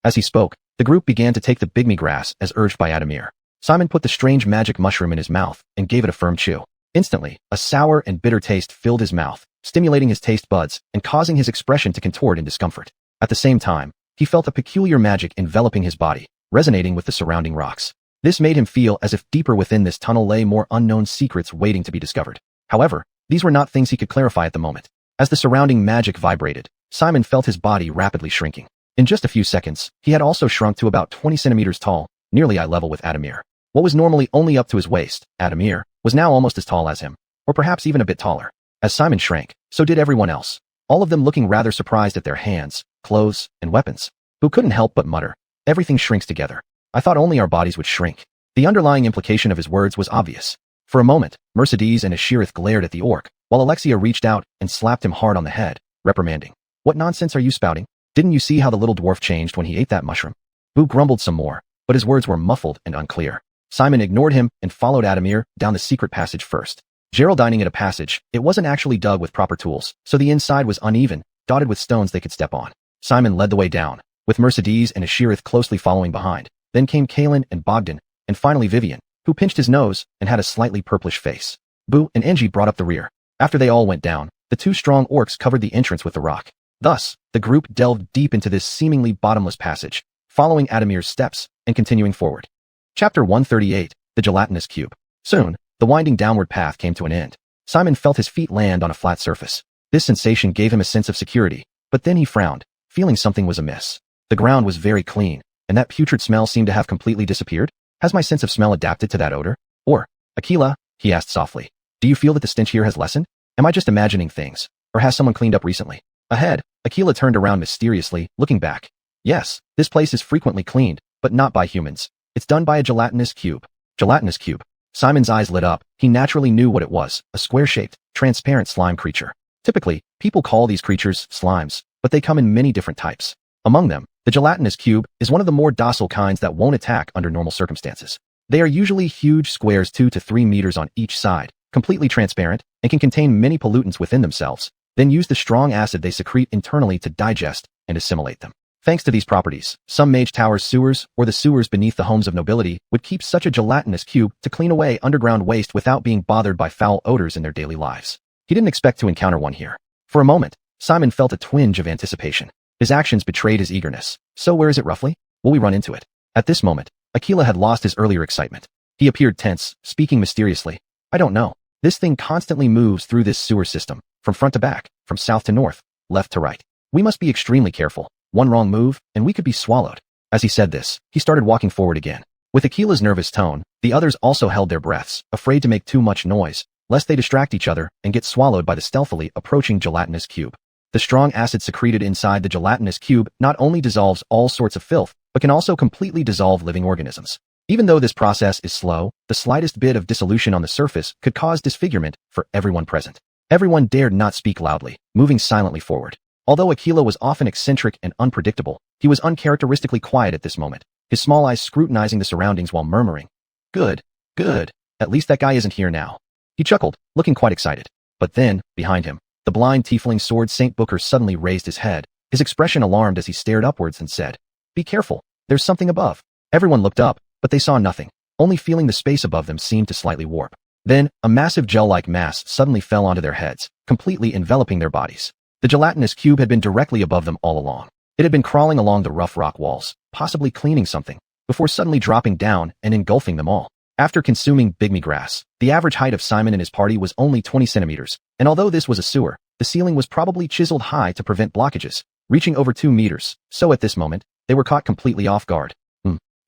As he spoke, the group began to take the pygmy grass as urged by Adamir. Simon put the strange magic mushroom in his mouth and gave it a firm chew. Instantly, a sour and bitter taste filled his mouth, stimulating his taste buds and causing his expression to contort in discomfort. At the same time, he felt a peculiar magic enveloping his body, resonating with the surrounding rocks. This made him feel as if deeper within this tunnel lay more unknown secrets waiting to be discovered. However, these were not things he could clarify at the moment. As the surrounding magic vibrated, Simon felt his body rapidly shrinking. In just a few seconds, he had also shrunk to about 20 centimeters tall, nearly eye level with Adamir. What was normally only up to his waist, Adamir, was now almost as tall as him, or perhaps even a bit taller. As Simon shrank, so did everyone else, all of them looking rather surprised at their hands, clothes, and weapons. Boo couldn't help but mutter, "Everything shrinks together. I thought only our bodies would shrink." The underlying implication of his words was obvious. For a moment, Mercedes and Ashirith glared at the orc, while Alexia reached out and slapped him hard on the head, reprimanding. "What nonsense are you spouting? Didn't you see how the little dwarf changed when he ate that mushroom?" Boo grumbled some more, but his words were muffled and unclear. Simon ignored him and followed Adamir down the secret passage first. Geraldining at a passage, it wasn't actually dug with proper tools, so the inside was uneven, dotted with stones they could step on. Simon led the way down, with Mercedes and Ashirith closely following behind. Then came Kalen and Bogdan, and finally Vivian, who pinched his nose and had a slightly purplish face. Boo and Engie brought up the rear. After they all went down, the two strong orcs covered the entrance with the rock. Thus, the group delved deep into this seemingly bottomless passage, following Adamir's steps and continuing forward. Chapter 138, The Gelatinous Cube. Soon, the winding downward path came to an end. Simon felt his feet land on a flat surface. This sensation gave him a sense of security, but then he frowned, feeling something was amiss. The ground was very clean, and that putrid smell seemed to have completely disappeared. Has my sense of smell adapted to that odor? Or, Aquila, he asked softly, do you feel that the stench here has lessened? Am I just imagining things? Or has someone cleaned up recently? Ahead, Aquila turned around mysteriously, looking back. Yes, this place is frequently cleaned, but not by humans. It's done by a gelatinous cube. Gelatinous cube. Simon's eyes lit up. He naturally knew what it was, a square-shaped, transparent slime creature. Typically, people call these creatures slimes, but they come in many different types. Among them, the gelatinous cube is one of the more docile kinds that won't attack under normal circumstances. They are usually huge squares 2 to 3 meters on each side, completely transparent, and can contain many pollutants within themselves, then use the strong acid they secrete internally to digest and assimilate them. Thanks to these properties, some mage towers' sewers or the sewers beneath the homes of nobility would keep such a gelatinous cube to clean away underground waste without being bothered by foul odors in their daily lives. He didn't expect to encounter one here. For a moment, Simon felt a twinge of anticipation. His actions betrayed his eagerness. So where is it roughly? Will we run into it? At this moment, Aquila had lost his earlier excitement. He appeared tense, speaking mysteriously. I don't know. This thing constantly moves through this sewer system, from front to back, from south to north, left to right. We must be extremely careful. One wrong move, and we could be swallowed. As he said this, he started walking forward again. With Aquila's nervous tone, the others also held their breaths, afraid to make too much noise, lest they distract each other and get swallowed by the stealthily approaching gelatinous cube. The strong acid secreted inside the gelatinous cube not only dissolves all sorts of filth, but can also completely dissolve living organisms. Even though this process is slow, the slightest bit of dissolution on the surface could cause disfigurement for everyone present. Everyone dared not speak loudly, moving silently forward. Although Aquila was often eccentric and unpredictable, he was uncharacteristically quiet at this moment, his small eyes scrutinizing the surroundings while murmuring, Good, good, at least that guy isn't here now. He chuckled, looking quite excited. But then, behind him, the blind tiefling sword Saint Booker suddenly raised his head, his expression alarmed as he stared upwards and said, Be careful, there's something above. Everyone looked up, but they saw nothing, only feeling the space above them seemed to slightly warp. Then, a massive gel-like mass suddenly fell onto their heads, completely enveloping their bodies. The gelatinous cube had been directly above them all along. It had been crawling along the rough rock walls, possibly cleaning something, before suddenly dropping down and engulfing them all. After consuming pygmy grass, the average height of Simon and his party was only 20 centimeters, and although this was a sewer, the ceiling was probably chiseled high to prevent blockages, reaching over 2 meters, so at this moment, they were caught completely off guard.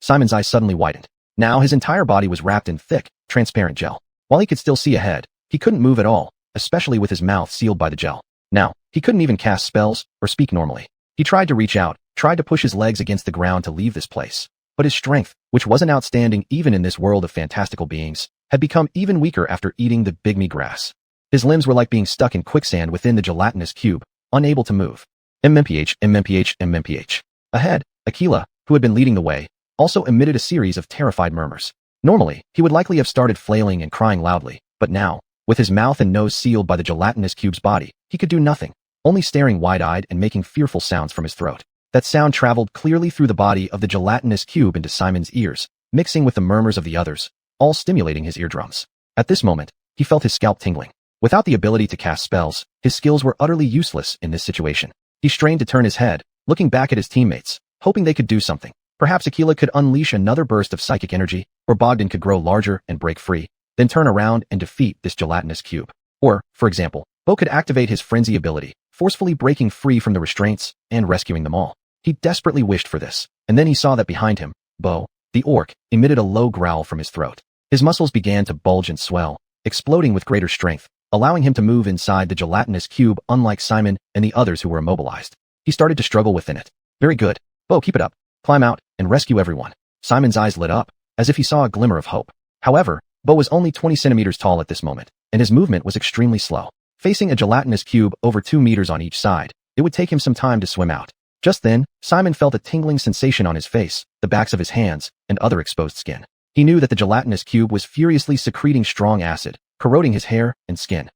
Simon's eyes suddenly widened. Now his entire body was wrapped in thick, transparent gel. While he could still see ahead, he couldn't move at all, especially with his mouth sealed by the gel. Now, he couldn't even cast spells or speak normally. He tried to reach out, tried to push his legs against the ground to leave this place. But his strength, which wasn't outstanding even in this world of fantastical beings, had become even weaker after eating the pygmy grass. His limbs were like being stuck in quicksand within the gelatinous cube, unable to move. MMPH. Ahead, Aquila, who had been leading the way, also emitted a series of terrified murmurs. Normally, he would likely have started flailing and crying loudly, but now, with his mouth and nose sealed by the gelatinous cube's body, he could do nothing, only staring wide-eyed and making fearful sounds from his throat. That sound traveled clearly through the body of the gelatinous cube into Simon's ears, mixing with the murmurs of the others, all stimulating his eardrums. At this moment, he felt his scalp tingling. Without the ability to cast spells, his skills were utterly useless in this situation. He strained to turn his head, looking back at his teammates, hoping they could do something. Perhaps Aquila could unleash another burst of psychic energy, or Bogdan could grow larger and break free, then turn around and defeat this gelatinous cube. Or, for example, Bo could activate his frenzy ability, forcefully breaking free from the restraints and rescuing them all. He desperately wished for this, and then he saw that behind him, Bo, the orc, emitted a low growl from his throat. His muscles began to bulge and swell, exploding with greater strength, allowing him to move inside the gelatinous cube unlike Simon and the others who were immobilized. He started to struggle within it. Very good. Bo, keep it up. Climb out and rescue everyone. Simon's eyes lit up, as if he saw a glimmer of hope. However, Bo was only 20 centimeters tall at this moment, and his movement was extremely slow. Facing a gelatinous cube over 2 meters on each side, it would take him some time to swim out. Just then, Simon felt a tingling sensation on his face, the backs of his hands, and other exposed skin. He knew that the gelatinous cube was furiously secreting strong acid, corroding his hair and skin.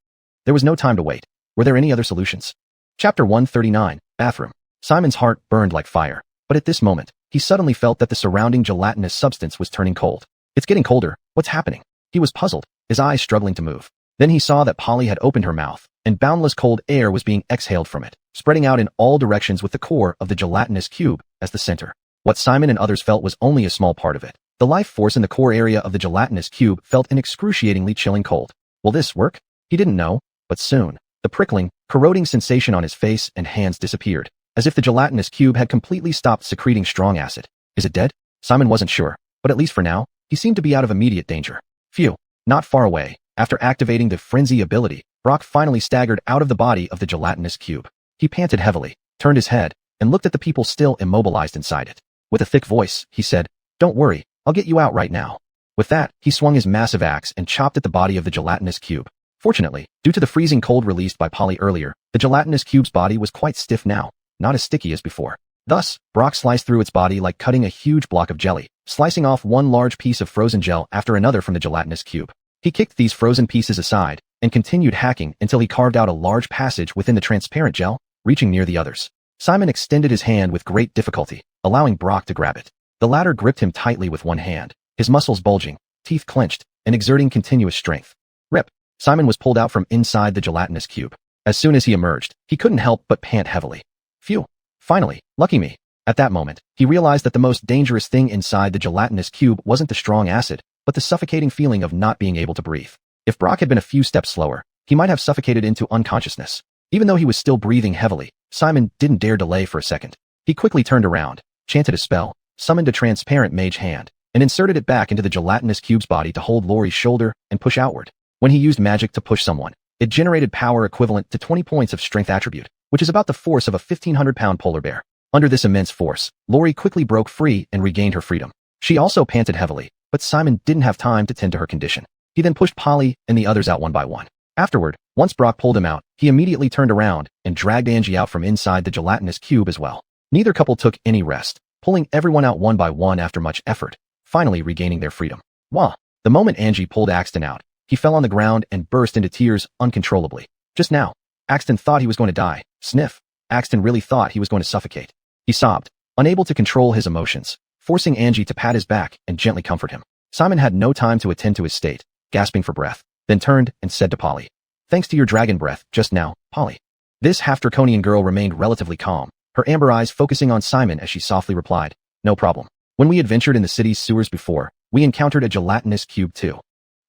There was no time to wait. Were there any other solutions? Chapter 139, Bathroom. Simon's heart burned like fire, but at this moment, he suddenly felt that the surrounding gelatinous substance was turning cold. It's getting colder. What's happening? He was puzzled, his eyes struggling to move. Then he saw that Polly had opened her mouth, and boundless cold air was being exhaled from it, spreading out in all directions with the core of the gelatinous cube as the center. What Simon and others felt was only a small part of it. The life force in the core area of the gelatinous cube felt an excruciatingly chilling cold. Will this work? He didn't know, but soon, the prickling, corroding sensation on his face and hands disappeared, as if the gelatinous cube had completely stopped secreting strong acid. Is it dead? Simon wasn't sure, but at least for now, he seemed to be out of immediate danger. Phew. Not far away, after activating the frenzy ability, Brock finally staggered out of the body of the gelatinous cube. He panted heavily, turned his head, and looked at the people still immobilized inside it. With a thick voice, he said, "Don't worry, I'll get you out right now." With that, he swung his massive axe and chopped at the body of the gelatinous cube. Fortunately, due to the freezing cold released by Polly earlier, the gelatinous cube's body was quite stiff now, not as sticky as before. Thus, Brock sliced through its body like cutting a huge block of jelly, slicing off one large piece of frozen gel after another from the gelatinous cube. He kicked these frozen pieces aside and continued hacking until he carved out a large passage within the transparent gel, reaching near the others. Simon extended his hand with great difficulty, allowing Brock to grab it. The latter gripped him tightly with one hand, his muscles bulging, teeth clenched, and exerting continuous strength. Rip! Simon was pulled out from inside the gelatinous cube. As soon as he emerged, he couldn't help but pant heavily. Phew! Finally, lucky me. At that moment, he realized that the most dangerous thing inside the gelatinous cube wasn't the strong acid, but the suffocating feeling of not being able to breathe. If Brock had been a few steps slower, he might have suffocated into unconsciousness. Even though he was still breathing heavily, Simon didn't dare delay for a second. He quickly turned around, chanted a spell, summoned a transparent mage hand, and inserted it back into the gelatinous cube's body to hold Laurie's shoulder and push outward. When he used magic to push someone, it generated power equivalent to 20 points of strength attribute, which is about the force of a 1,500-pound polar bear. Under this immense force, Laurie quickly broke free and regained her freedom. She also panted heavily, but Simon didn't have time to tend to her condition. He then pushed Polly and the others out one by one. Afterward, once Brock pulled him out, he immediately turned around and dragged Angie out from inside the gelatinous cube as well. Neither couple took any rest, pulling everyone out one by one after much effort, finally regaining their freedom. Wah! The moment Angie pulled Axton out, he fell on the ground and burst into tears uncontrollably. Just now, Axton thought he was going to die. Sniff. Axton really thought he was going to suffocate. He sobbed, unable to control his emotions, forcing Angie to pat his back and gently comfort him. Simon had no time to attend to his state, gasping for breath, then turned and said to Polly, "Thanks to your dragon breath just now, Polly." This half-draconian girl remained relatively calm, her amber eyes focusing on Simon as she softly replied, "No problem. When we adventured in the city's sewers before, we encountered a gelatinous cube too.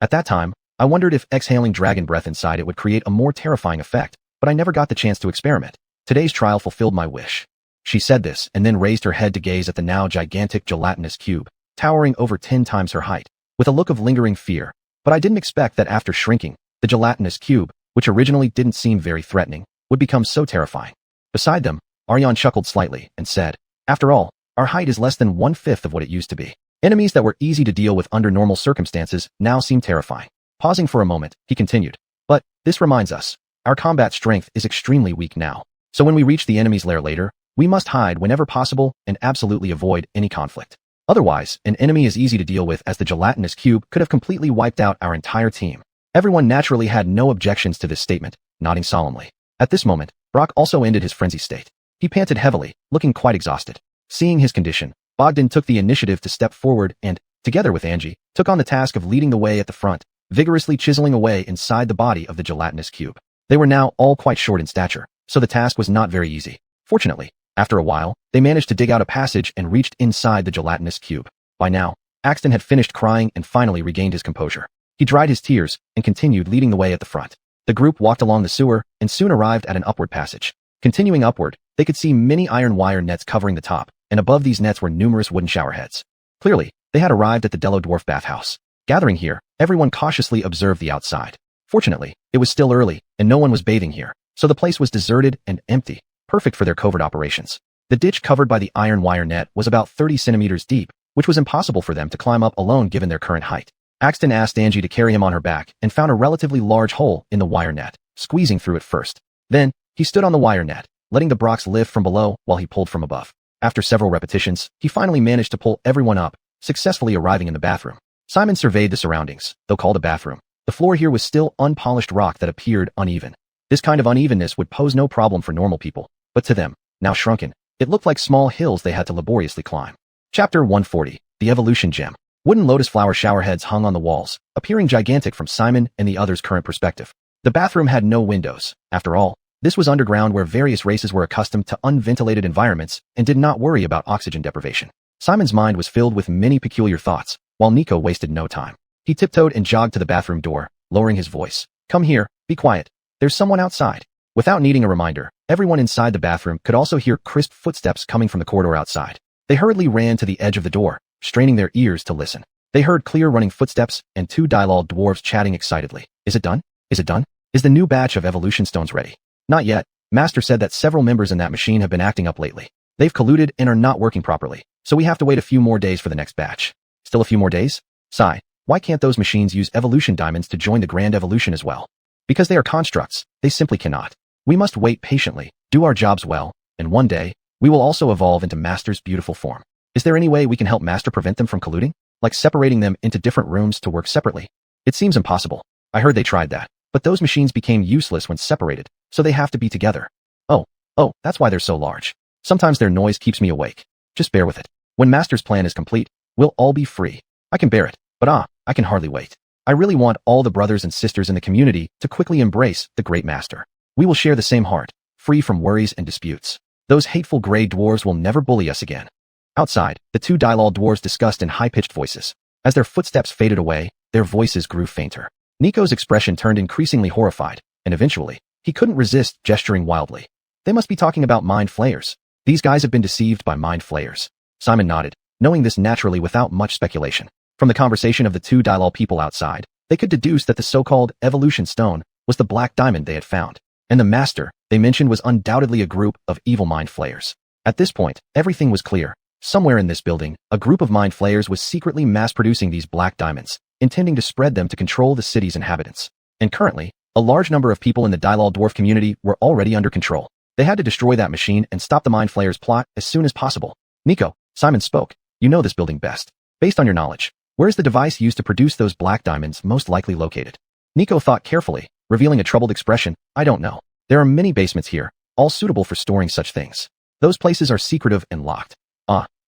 At that time, I wondered if exhaling dragon breath inside it would create a more terrifying effect, but I never got the chance to experiment. Today's trial fulfilled my wish." She said this and then raised her head to gaze at the now gigantic gelatinous cube, towering over 10 times her height, with a look of lingering fear. But I didn't expect that after shrinking, the gelatinous cube, which originally didn't seem very threatening, would become so terrifying. Beside them, Aryan chuckled slightly and said, "After all, our height is less than 1/5 of what it used to be. Enemies that were easy to deal with under normal circumstances now seem terrifying." Pausing for a moment, he continued, "But this reminds us, our combat strength is extremely weak now. So when we reach the enemy's lair later, we must hide whenever possible and absolutely avoid any conflict. Otherwise, an enemy is easy to deal with, as the gelatinous cube could have completely wiped out our entire team." Everyone naturally had no objections to this statement, nodding solemnly. At this moment, Brock also ended his frenzy state. He panted heavily, looking quite exhausted. Seeing his condition, Bogdan took the initiative to step forward and, together with Angie, took on the task of leading the way at the front, vigorously chiseling away inside the body of the gelatinous cube. They were now all quite short in stature, so the task was not very easy. Fortunately, after a while, they managed to dig out a passage and reached inside the gelatinous cube. By now, Axton had finished crying and finally regained his composure. He dried his tears and continued leading the way at the front. The group walked along the sewer and soon arrived at an upward passage. Continuing upward, they could see many iron wire nets covering the top, and above these nets were numerous wooden shower heads. Clearly, they had arrived at the Dello Dwarf bathhouse. Gathering here, everyone cautiously observed the outside. Fortunately, it was still early, and no one was bathing here, so the place was deserted and empty, perfect for their covert operations. The ditch covered by the iron wire net was about 30 centimeters deep, which was impossible for them to climb up alone given their current height. Axton asked Angie to carry him on her back and found a relatively large hole in the wire net, squeezing through it first. Then, he stood on the wire net, letting the Brocks lift from below while he pulled from above. After several repetitions, he finally managed to pull everyone up, successfully arriving in the bathroom. Simon surveyed the surroundings, though called a bathroom. The floor here was still unpolished rock that appeared uneven. This kind of unevenness would pose no problem for normal people, but to them, now shrunken, it looked like small hills they had to laboriously climb. Chapter 140, The Evolution Gem. Wooden lotus flower shower heads hung on the walls, appearing gigantic from Simon and the others' current perspective. The bathroom had no windows. After all, this was underground where various races were accustomed to unventilated environments and did not worry about oxygen deprivation. Simon's mind was filled with many peculiar thoughts, while Nico wasted no time. He tiptoed and jogged to the bathroom door, lowering his voice. Come here, be quiet. There's someone outside. Without needing a reminder, everyone inside the bathroom could also hear crisp footsteps coming from the corridor outside. They hurriedly ran to the edge of the door, straining their ears to listen. They heard clear running footsteps and two dialogue dwarves chatting excitedly. Is it done? Is it done? Is the new batch of evolution stones ready? Not yet. Master said that several members in that machine have been acting up lately. They've colluded and are not working properly, so we have to wait a few more days for the next batch. Still a few more days? Sigh. Why can't those machines use evolution diamonds to join the grand evolution as well? Because they are constructs, they simply cannot. We must wait patiently, do our jobs well, and one day, we will also evolve into Master's beautiful form. Is there any way we can help Master prevent them from colluding? Like separating them into different rooms to work separately? It seems impossible. I heard they tried that, but those machines became useless when separated, so they have to be together. Oh, that's why they're so large. Sometimes their noise keeps me awake. Just bear with it. When Master's plan is complete, we'll all be free. I can bear it, but I can hardly wait. I really want all the brothers and sisters in the community to quickly embrace the great Master. We will share the same heart, free from worries and disputes. Those hateful gray dwarves will never bully us again. Outside, the two dialogue dwarves discussed in high-pitched voices. As their footsteps faded away, their voices grew fainter. Nico's expression turned increasingly horrified, and eventually, he couldn't resist gesturing wildly. They must be talking about mind flayers. These guys have been deceived by mind flayers. Simon nodded, knowing this naturally without much speculation. From the conversation of the two dialogue people outside, they could deduce that the so-called evolution stone was the black diamond they had found, and the Master they mentioned was undoubtedly a group of evil mind flayers. At this point, everything was clear. Somewhere in this building, a group of mind flayers was secretly mass-producing these black diamonds, intending to spread them to control the city's inhabitants. And currently, a large number of people in the dialogue dwarf community were already under control. They had to destroy that machine and stop the mind flayers' plot as soon as possible. Nico, Simon spoke. You know this building best. Based on your knowledge, where is the device used to produce those black diamonds most likely located? Nico thought carefully, revealing a troubled expression. I don't know. There are many basements here, all suitable for storing such things. Those places are secretive and locked.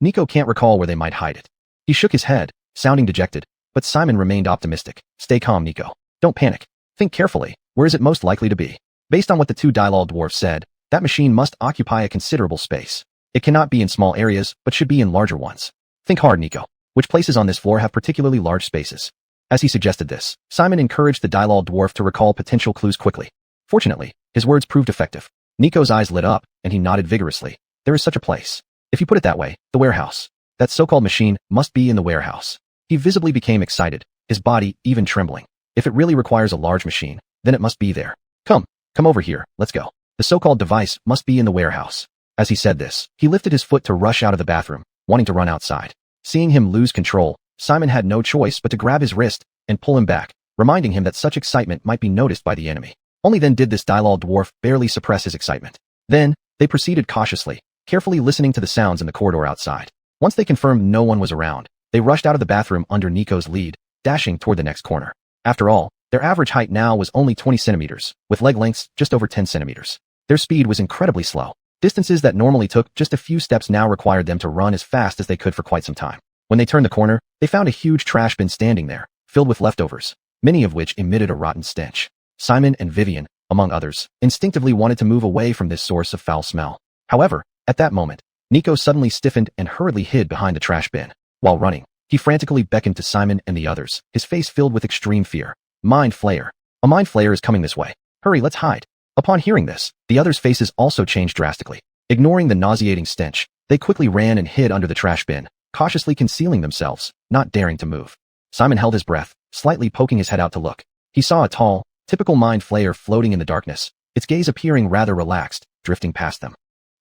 Nico can't recall where they might hide it. He shook his head, sounding dejected, but Simon remained optimistic. Stay calm, Nico. Don't panic. Think carefully. Where is it most likely to be? Based on what the two dialogue dwarfs said, that machine must occupy a considerable space. It cannot be in small areas, but should be in larger ones. Think hard, Nico. Which places on this floor have particularly large spaces? As he suggested this, Simon encouraged the dialogue dwarf to recall potential clues quickly. Fortunately, his words proved effective. Nico's eyes lit up, and he nodded vigorously. There is such a place. If you put it that way, the warehouse. That so-called machine must be in the warehouse. He visibly became excited, his body even trembling. If it really requires a large machine, then it must be there. Come over here, let's go. The so-called device must be in the warehouse. As he said this, he lifted his foot to rush out of the bathroom, wanting to run outside. Seeing him lose control, Simon had no choice but to grab his wrist and pull him back, reminding him that such excitement might be noticed by the enemy. Only then did this dialogue dwarf barely suppress his excitement. Then, they proceeded cautiously, carefully listening to the sounds in the corridor outside. Once they confirmed no one was around, they rushed out of the bathroom under Nico's lead, dashing toward the next corner. After all, their average height now was only 20 centimeters, with leg lengths just over 10 centimeters. Their speed was incredibly slow. Distances that normally took just a few steps now required them to run as fast as they could for quite some time. When they turned the corner, they found a huge trash bin standing there, filled with leftovers, many of which emitted a rotten stench. Simon and Vivian, among others, instinctively wanted to move away from this source of foul smell. However, at that moment, Nico suddenly stiffened and hurriedly hid behind the trash bin. While running, he frantically beckoned to Simon and the others, his face filled with extreme fear. Mind flayer. A mind flayer is coming this way. Hurry, let's hide. Upon hearing this, the others' faces also changed drastically. Ignoring the nauseating stench, they quickly ran and hid under the trash bin, cautiously concealing themselves, not daring to move. Simon held his breath, slightly poking his head out to look. He saw a tall, typical mind flayer floating in the darkness, its gaze appearing rather relaxed, drifting past them.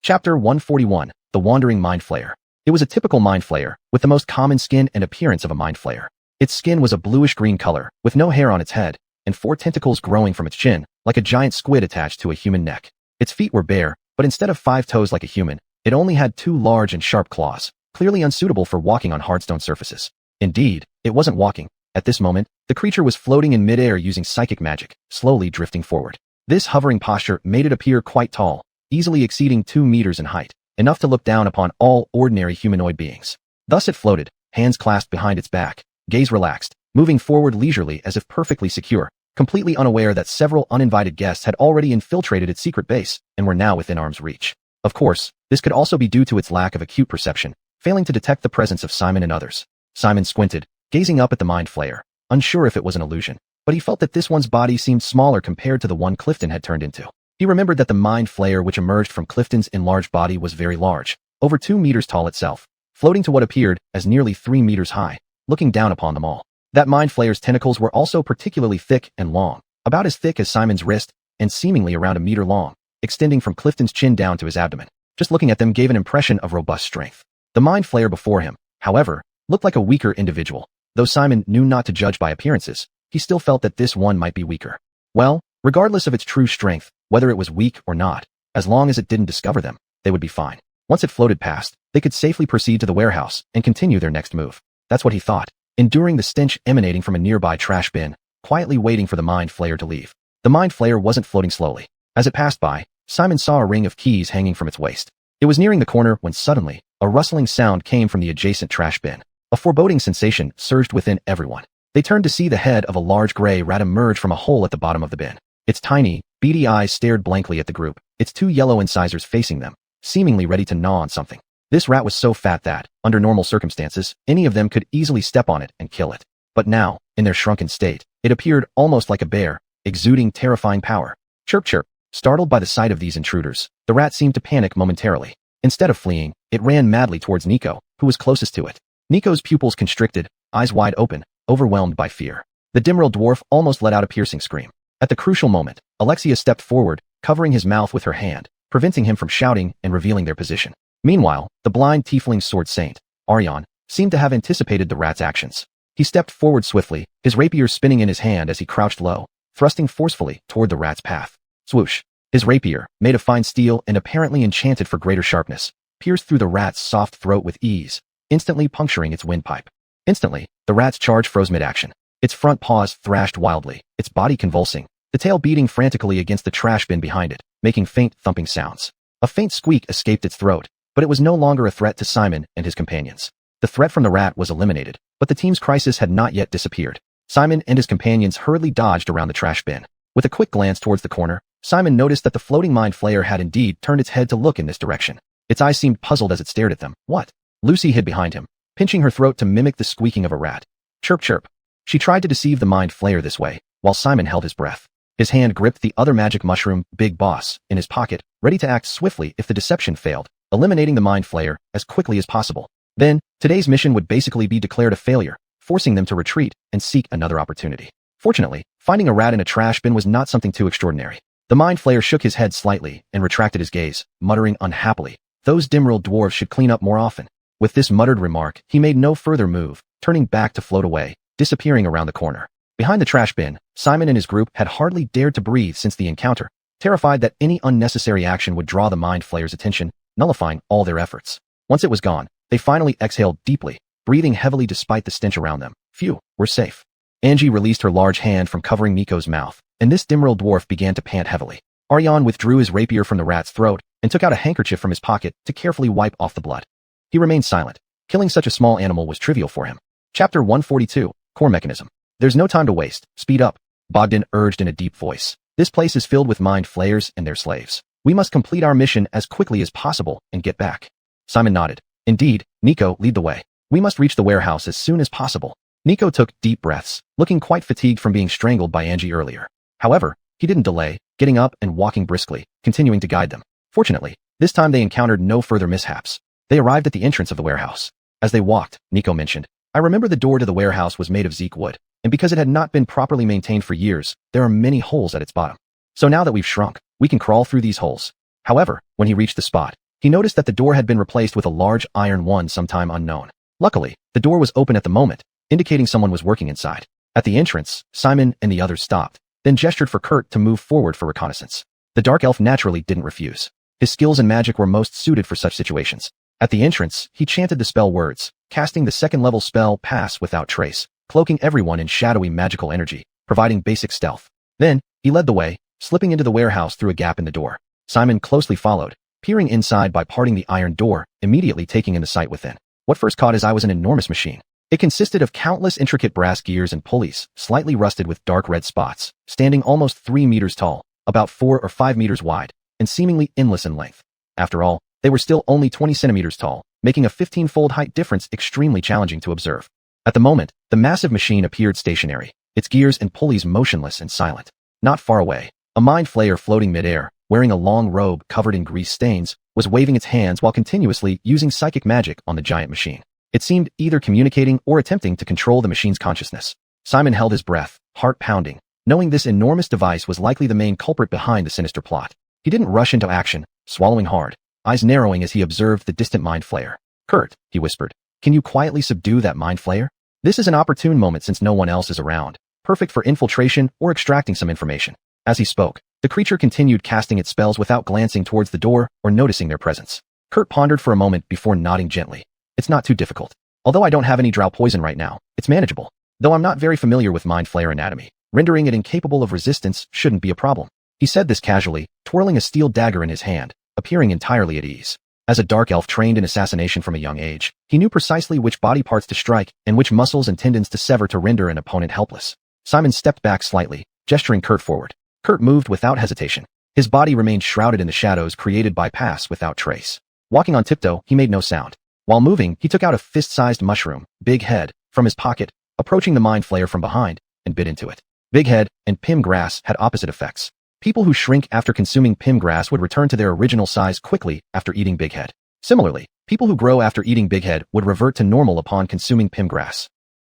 Chapter 141, The Wandering Mind Flayer. It was a typical mind flayer, with the most common skin and appearance of a mind flayer. Its skin was a bluish-green color, with no hair on its head, and 4 tentacles growing from its chin, like a giant squid attached to a human neck. Its feet were bare, but instead of 5 toes like a human, it only had 2 large and sharp claws, clearly unsuitable for walking on hard stone surfaces. Indeed, it wasn't walking. At this moment, the creature was floating in midair using psychic magic, slowly drifting forward. This hovering posture made it appear quite tall, easily exceeding 2 meters in height, enough to look down upon all ordinary humanoid beings. Thus it floated, hands clasped behind its back, gaze relaxed, moving forward leisurely as if perfectly secure, completely unaware that several uninvited guests had already infiltrated its secret base and were now within arm's reach. Of course, this could also be due to its lack of acute perception, failing to detect the presence of Simon and others. Simon squinted, gazing up at the mind flayer, unsure if it was an illusion, but he felt that this one's body seemed smaller compared to the one Clifton had turned into. He remembered that the mind flayer which emerged from Clifton's enlarged body was very large, over 2 meters tall itself, floating to what appeared as nearly 3 meters high, looking down upon them all. That mind flayer's tentacles were also particularly thick and long, about as thick as Simon's wrist, and seemingly around 1 meter long, extending from Clifton's chin down to his abdomen. Just looking at them gave an impression of robust strength. The mind flayer before him, however, looked like a weaker individual. Though Simon knew not to judge by appearances, he still felt that this one might be weaker. Well, regardless of its true strength, whether it was weak or not, as long as it didn't discover them, they would be fine. Once it floated past, they could safely proceed to the warehouse and continue their next move. That's what he thought, enduring the stench emanating from a nearby trash bin, quietly waiting for the mind flayer to leave. The mind flayer wasn't floating slowly. As it passed by, Simon saw a ring of keys hanging from its waist. It was nearing the corner when suddenly, a rustling sound came from the adjacent trash bin. A foreboding sensation surged within everyone. They turned to see the head of a large gray rat emerge from a hole at the bottom of the bin. Its tiny, beady eyes stared blankly at the group, its 2 yellow incisors facing them, seemingly ready to gnaw on something. This rat was so fat that, under normal circumstances, any of them could easily step on it and kill it. But now, in their shrunken state, it appeared almost like a bear, exuding terrifying power. Chirp chirp. Startled by the sight of these intruders, the rat seemed to panic momentarily. Instead of fleeing, it ran madly towards Nico, who was closest to it. Nico's pupils constricted, eyes wide open, overwhelmed by fear. The Dimmerl dwarf almost let out a piercing scream. At the crucial moment, Alexia stepped forward, covering his mouth with her hand, preventing him from shouting and revealing their position. Meanwhile, the blind tiefling sword saint, Xuanhuan, seemed to have anticipated the rat's actions. He stepped forward swiftly, his rapier spinning in his hand as he crouched low, thrusting forcefully toward the rat's path. Swoosh. His rapier, made of fine steel and apparently enchanted for greater sharpness, pierced through the rat's soft throat with ease, instantly puncturing its windpipe. Instantly, the rat's charge froze mid-action. Its front paws thrashed wildly, its body convulsing, the tail beating frantically against the trash bin behind it, making faint thumping sounds. A faint squeak escaped its throat, but it was no longer a threat to Simon and his companions. The threat from the rat was eliminated, but the team's crisis had not yet disappeared. Simon and his companions hurriedly dodged around the trash bin. With a quick glance towards the corner, Simon noticed that the floating mind flayer had indeed turned its head to look in this direction. Its eyes seemed puzzled as it stared at them. What? Lucy hid behind him, pinching her throat to mimic the squeaking of a rat. Chirp chirp. She tried to deceive the mind flayer this way, while Simon held his breath. His hand gripped the other magic mushroom, Big Boss, in his pocket, ready to act swiftly if the deception failed, eliminating the mind flayer as quickly as possible. Then, today's mission would basically be declared a failure, forcing them to retreat and seek another opportunity. Fortunately, finding a rat in a trash bin was not something too extraordinary. The mind flayer shook his head slightly and retracted his gaze, muttering unhappily, "Those Dimmerl dwarves should clean up more often." With this muttered remark, he made no further move, turning back to float away, disappearing around the corner. Behind the trash bin, Simon and his group had hardly dared to breathe since the encounter, terrified that any unnecessary action would draw the mind flayer's attention, nullifying all their efforts. Once it was gone, they finally exhaled deeply, breathing heavily despite the stench around them. Phew, we're safe. Angie released her large hand from covering Nico's mouth, and this Dimmerl dwarf began to pant heavily. Xuanhuan withdrew his rapier from the rat's throat and took out a handkerchief from his pocket to carefully wipe off the blood. He remained silent. Killing such a small animal was trivial for him. Chapter 142, Core Mechanism. There's no time to waste. Speed up, Bogdan urged in a deep voice. This place is filled with mind flayers and their slaves. We must complete our mission as quickly as possible and get back. Simon nodded. Indeed, Nico, lead the way. We must reach the warehouse as soon as possible. Nico took deep breaths, looking quite fatigued from being strangled by Angie earlier. However, he didn't delay, getting up and walking briskly, continuing to guide them. Fortunately, this time they encountered no further mishaps. They arrived at the entrance of the warehouse. As they walked, Nico mentioned, "I remember the door to the warehouse was made of Zeke wood, and because it had not been properly maintained for years, there are many holes at its bottom. So now that we've shrunk, we can crawl through these holes." However, when he reached the spot, he noticed that the door had been replaced with a large iron one sometime unknown. Luckily, the door was open at the moment, indicating someone was working inside. At the entrance, Simon and the others stopped, then gestured for Kurt to move forward for reconnaissance. The dark elf naturally didn't refuse. His skills in magic were most suited for such situations. At the entrance, he chanted the spell words, casting the second-level spell Pass Without Trace, cloaking everyone in shadowy magical energy, providing basic stealth. Then, he led the way, slipping into the warehouse through a gap in the door. Simon closely followed, peering inside by parting the iron door, immediately taking in the sight within. What first caught his eye was an enormous machine. It consisted of countless intricate brass gears and pulleys, slightly rusted with dark red spots, standing almost 3 meters tall, about 4 or 5 meters wide, and seemingly endless in length. After all, they were still only 20 centimeters tall, making a 15-fold height difference extremely challenging to observe. At the moment, the massive machine appeared stationary, its gears and pulleys motionless and silent. Not far away, a mind flayer floating midair, wearing a long robe covered in grease stains, was waving its hands while continuously using psychic magic on the giant machine. It seemed either communicating or attempting to control the machine's consciousness. Simon held his breath, heart pounding, knowing this enormous device was likely the main culprit behind the sinister plot. He didn't rush into action, swallowing hard, eyes narrowing as he observed the distant mind flayer. "Kurt," he whispered, "can you quietly subdue that mind flayer? This is an opportune moment since no one else is around, perfect for infiltration or extracting some information." As he spoke, the creature continued casting its spells without glancing towards the door or noticing their presence. Kurt pondered for a moment before nodding gently. "It's not too difficult. Although I don't have any drow poison right now, it's manageable. Though I'm not very familiar with mind flayer anatomy, rendering it incapable of resistance shouldn't be a problem." He said this casually, twirling a steel dagger in his hand, appearing entirely at ease. As a dark elf trained in assassination from a young age, he knew precisely which body parts to strike and which muscles and tendons to sever to render an opponent helpless. Simon stepped back slightly, gesturing Kurt forward. Kurt moved without hesitation. His body remained shrouded in the shadows created by pass without trace. Walking on tiptoe, he made no sound. While moving, he took out a fist-sized mushroom, Big Head, from his pocket, approaching the mind flayer from behind, and bit into it. Big Head and Pim grass had opposite effects. People who shrink after consuming Pim grass would return to their original size quickly after eating Big Head. Similarly, people who grow after eating Big Head would revert to normal upon consuming Pim grass.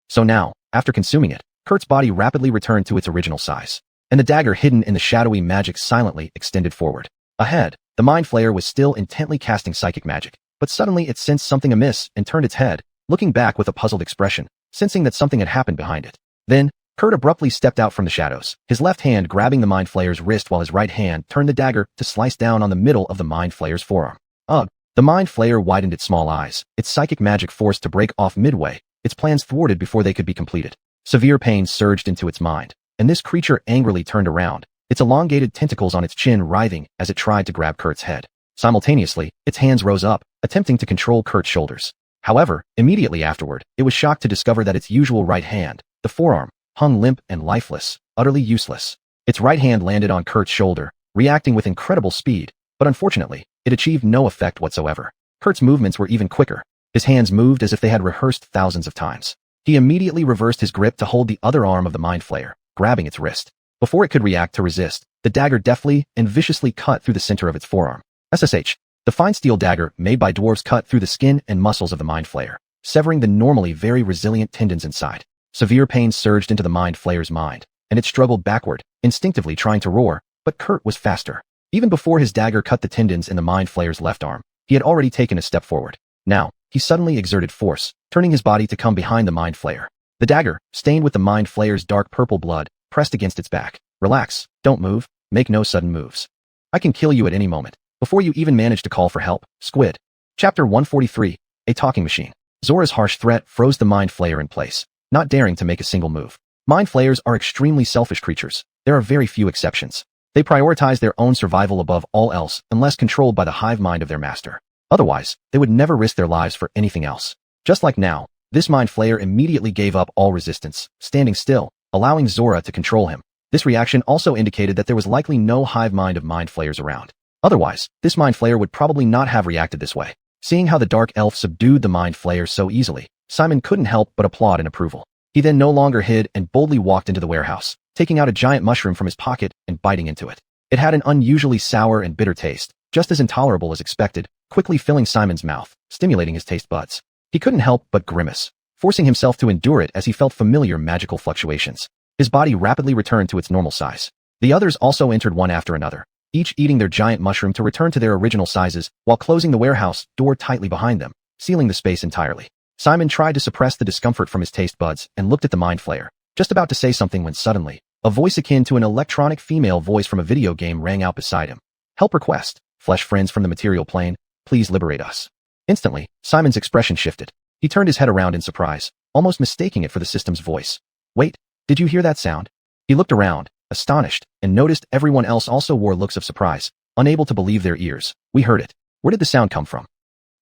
So now, after consuming it, Kurt's body rapidly returned to its original size, and the dagger hidden in the shadowy magic silently extended forward. Ahead, the mind flayer was still intently casting psychic magic, but suddenly it sensed something amiss and turned its head, looking back with a puzzled expression, sensing that something had happened behind it. Then, Kurt abruptly stepped out from the shadows, his left hand grabbing the mind flayer's wrist while his right hand turned the dagger to slice down on the middle of the mind flayer's forearm. Ugh! The mind flayer widened its small eyes, its psychic magic forced to break off midway, its plans thwarted before they could be completed. Severe pain surged into its mind, and this creature angrily turned around, its elongated tentacles on its chin writhing as it tried to grab Kurt's head. Simultaneously, its hands rose up, attempting to control Kurt's shoulders. However, immediately afterward, it was shocked to discover that its usual right hand, the forearm, hung limp and lifeless, utterly useless. Its right hand landed on Kurt's shoulder, reacting with incredible speed, but unfortunately, it achieved no effect whatsoever. Kurt's movements were even quicker. His hands moved as if they had rehearsed thousands of times. He immediately reversed his grip to hold the other arm of the mind flayer, grabbing its wrist. Before it could react to resist, the dagger deftly and viciously cut through the center of its forearm. SSH. The fine steel dagger made by dwarves cut through the skin and muscles of the mind flayer, severing the normally very resilient tendons inside. Severe pain surged into the mind flayer's mind, and it struggled backward, instinctively trying to roar, but Kurt was faster. Even before his dagger cut the tendons in the mind flayer's left arm, he had already taken a step forward. Now, he suddenly exerted force, turning his body to come behind the mind flayer. The dagger, stained with the mind flayer's dark purple blood, pressed against its back. "Relax, don't move, make no sudden moves. I can kill you at any moment, before you even manage to call for help, squid." Chapter 143, A Talking Machine. Zora's harsh threat froze the mind flayer in place, not daring to make a single move. Mind flayers are extremely selfish creatures. There are very few exceptions. They prioritize their own survival above all else unless controlled by the hive mind of their master. Otherwise, they would never risk their lives for anything else. Just like now, this mind flayer immediately gave up all resistance, standing still, allowing Zora to control him. This reaction also indicated that there was likely no hive mind of mind flayers around. Otherwise, this mind flayer would probably not have reacted this way. Seeing how the dark elf subdued the mind flayer so easily, Simon couldn't help but applaud in approval. He then no longer hid and boldly walked into the warehouse, taking out a giant mushroom from his pocket and biting into it. It had an unusually sour and bitter taste, just as intolerable as expected, quickly filling Simon's mouth, stimulating his taste buds. He couldn't help but grimace, forcing himself to endure it as he felt familiar magical fluctuations. His body rapidly returned to its normal size. The others also entered one after another, each eating their giant mushroom to return to their original sizes while closing the warehouse door tightly behind them, sealing the space entirely. Simon tried to suppress the discomfort from his taste buds and looked at the mind flayer, just about to say something when suddenly, a voice akin to an electronic female voice from a video game rang out beside him. "Help request, flesh friends from the material plane, please liberate us." Instantly, Simon's expression shifted. He turned his head around in surprise, almost mistaking it for the system's voice. "Wait, did you hear that sound?" He looked around, astonished, and noticed everyone else also wore looks of surprise, unable to believe their ears. "We heard it. Where did the sound come from?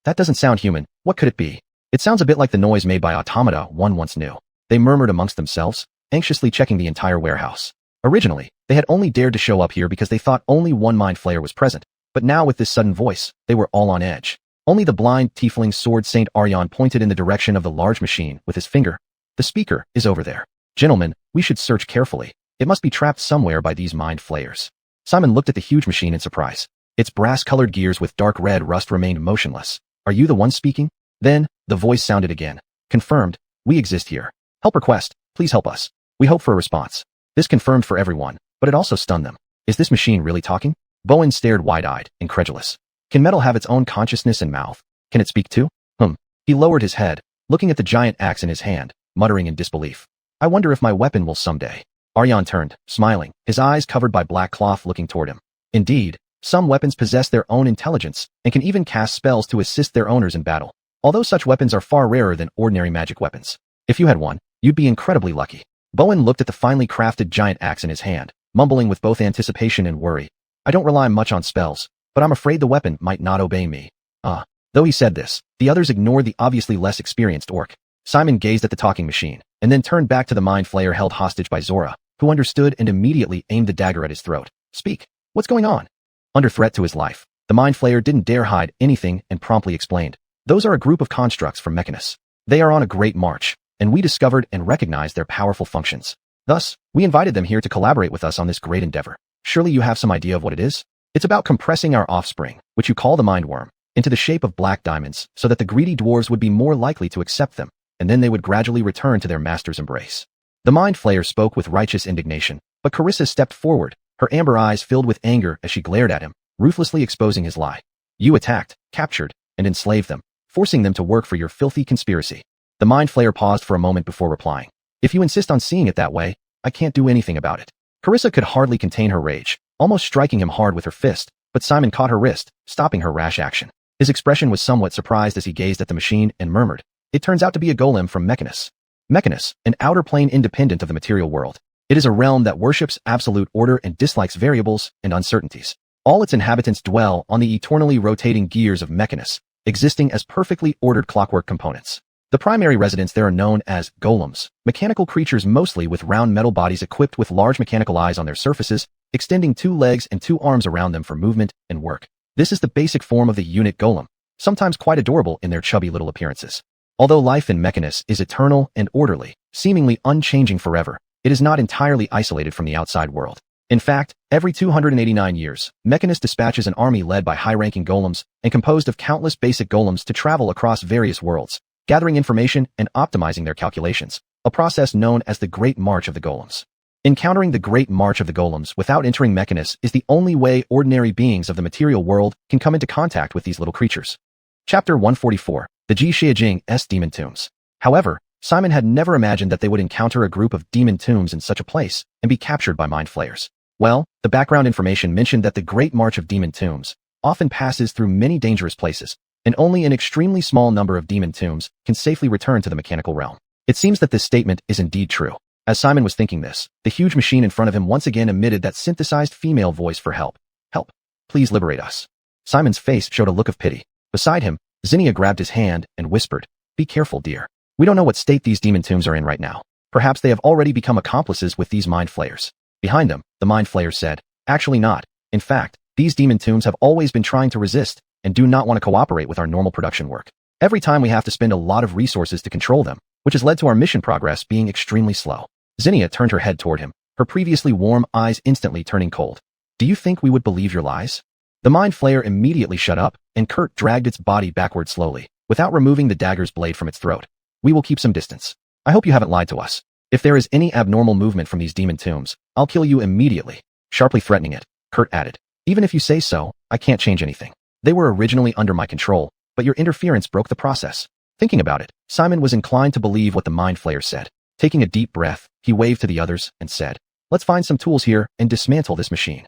That doesn't sound human. What could it be?" It sounds a bit like the noise made by automata one once knew. They murmured amongst themselves, anxiously checking the entire warehouse. Originally, they had only dared to show up here because they thought only one mind flayer was present, but now with this sudden voice, they were all on edge. Only the blind tiefling sword Saint Aryan pointed in the direction of the large machine with his finger. The speaker is over there. Gentlemen, we should search carefully. It must be trapped somewhere by these mind flayers. Simon looked at the huge machine in surprise. Its brass-colored gears with dark red rust remained motionless. Are you the one speaking? Then, the voice sounded again. Confirmed. We exist here. Help request. Please help us. We hope for a response. This confirmed for everyone, but it also stunned them. Is this machine really talking? Bowen stared wide-eyed, incredulous. Can metal have its own consciousness and mouth? Can it speak too? He lowered his head, looking at the giant axe in his hand, muttering in disbelief. I wonder if my weapon will someday. Aryan turned, smiling, his eyes covered by black cloth looking toward him. Indeed, some weapons possess their own intelligence and can even cast spells to assist their owners in battle. Although such weapons are far rarer than ordinary magic weapons. If you had one, you'd be incredibly lucky. Bowen looked at the finely crafted giant axe in his hand, mumbling with both anticipation and worry. I don't rely much on spells, but I'm afraid the weapon might not obey me. Though he said this, the others ignored the obviously less experienced orc. Simon gazed at the talking machine, and then turned back to the mind flayer held hostage by Zora, who understood and immediately aimed the dagger at his throat. Speak. What's going on? Under threat to his life, the mind flayer didn't dare hide anything and promptly explained. Those are a group of constructs from Mechanus. They are on a great march, and we discovered and recognized their powerful functions. Thus, we invited them here to collaborate with us on this great endeavor. Surely you have some idea of what it is? It's about compressing our offspring, which you call the mind worm, into the shape of black diamonds so that the greedy dwarves would be more likely to accept them, and then they would gradually return to their master's embrace. The mind flayer spoke with righteous indignation, but Carissa stepped forward, her amber eyes filled with anger as she glared at him, ruthlessly exposing his lie. You attacked, captured, and enslaved them, forcing them to work for your filthy conspiracy. The mind flayer paused for a moment before replying. If you insist on seeing it that way, I can't do anything about it. Carissa could hardly contain her rage, almost striking him hard with her fist, but Simon caught her wrist, stopping her rash action. His expression was somewhat surprised as he gazed at the machine and murmured, It turns out to be a golem from Mechanus. Mechanus, an outer plane independent of the material world. It is a realm that worships absolute order and dislikes variables and uncertainties. All its inhabitants dwell on the eternally rotating gears of Mechanus, existing as perfectly ordered clockwork components. The primary residents there are known as golems, mechanical creatures mostly with round metal bodies equipped with large mechanical eyes on their surfaces, extending 2 legs and 2 arms around them for movement and work. This is the basic form of the unit golem, sometimes quite adorable in their chubby little appearances. Although life in Mechanus is eternal and orderly, seemingly unchanging forever, it is not entirely isolated from the outside world. In fact, every 289 years, Mechanus dispatches an army led by high-ranking golems and composed of countless basic golems to travel across various worlds, gathering information and optimizing their calculations, a process known as the Great March of the Golems. Encountering the Great March of the Golems without entering Mechanus is the only way ordinary beings of the material world can come into contact with these little creatures. Chapter 144, The Ji Xiajing's Demon Tombs. However, Simon had never imagined that they would encounter a group of demon tombs in such a place and be captured by mind flayers. Well, the background information mentioned that the Great March of Demon Tombs often passes through many dangerous places, and only an extremely small number of demon tombs can safely return to the mechanical realm. It seems that this statement is indeed true. As Simon was thinking this, the huge machine in front of him once again emitted that synthesized female voice for help. Help. Please liberate us. Simon's face showed a look of pity. Beside him, Zinnia grabbed his hand and whispered, Be careful, dear. We don't know what state these demon tombs are in right now. Perhaps they have already become accomplices with these mind flayers. Behind them, the mind flayer said, Actually not. In fact, these demon tombs have always been trying to resist and do not want to cooperate with our normal production work. Every time we have to spend a lot of resources to control them, which has led to our mission progress being extremely slow. Zinnia turned her head toward him, her previously warm eyes instantly turning cold. Do you think we would believe your lies? The mind flayer immediately shut up, and Kurt dragged its body backward slowly, without removing the dagger's blade from its throat. We will keep some distance. I hope you haven't lied to us. If there is any abnormal movement from these demon tombs, I'll kill you immediately. Sharply threatening it, Kurt added. Even if you say so, I can't change anything. They were originally under my control, but your interference broke the process. Thinking about it, Simon was inclined to believe what the mind flayer said. Taking a deep breath, he waved to the others and said, Let's find some tools here and dismantle this machine.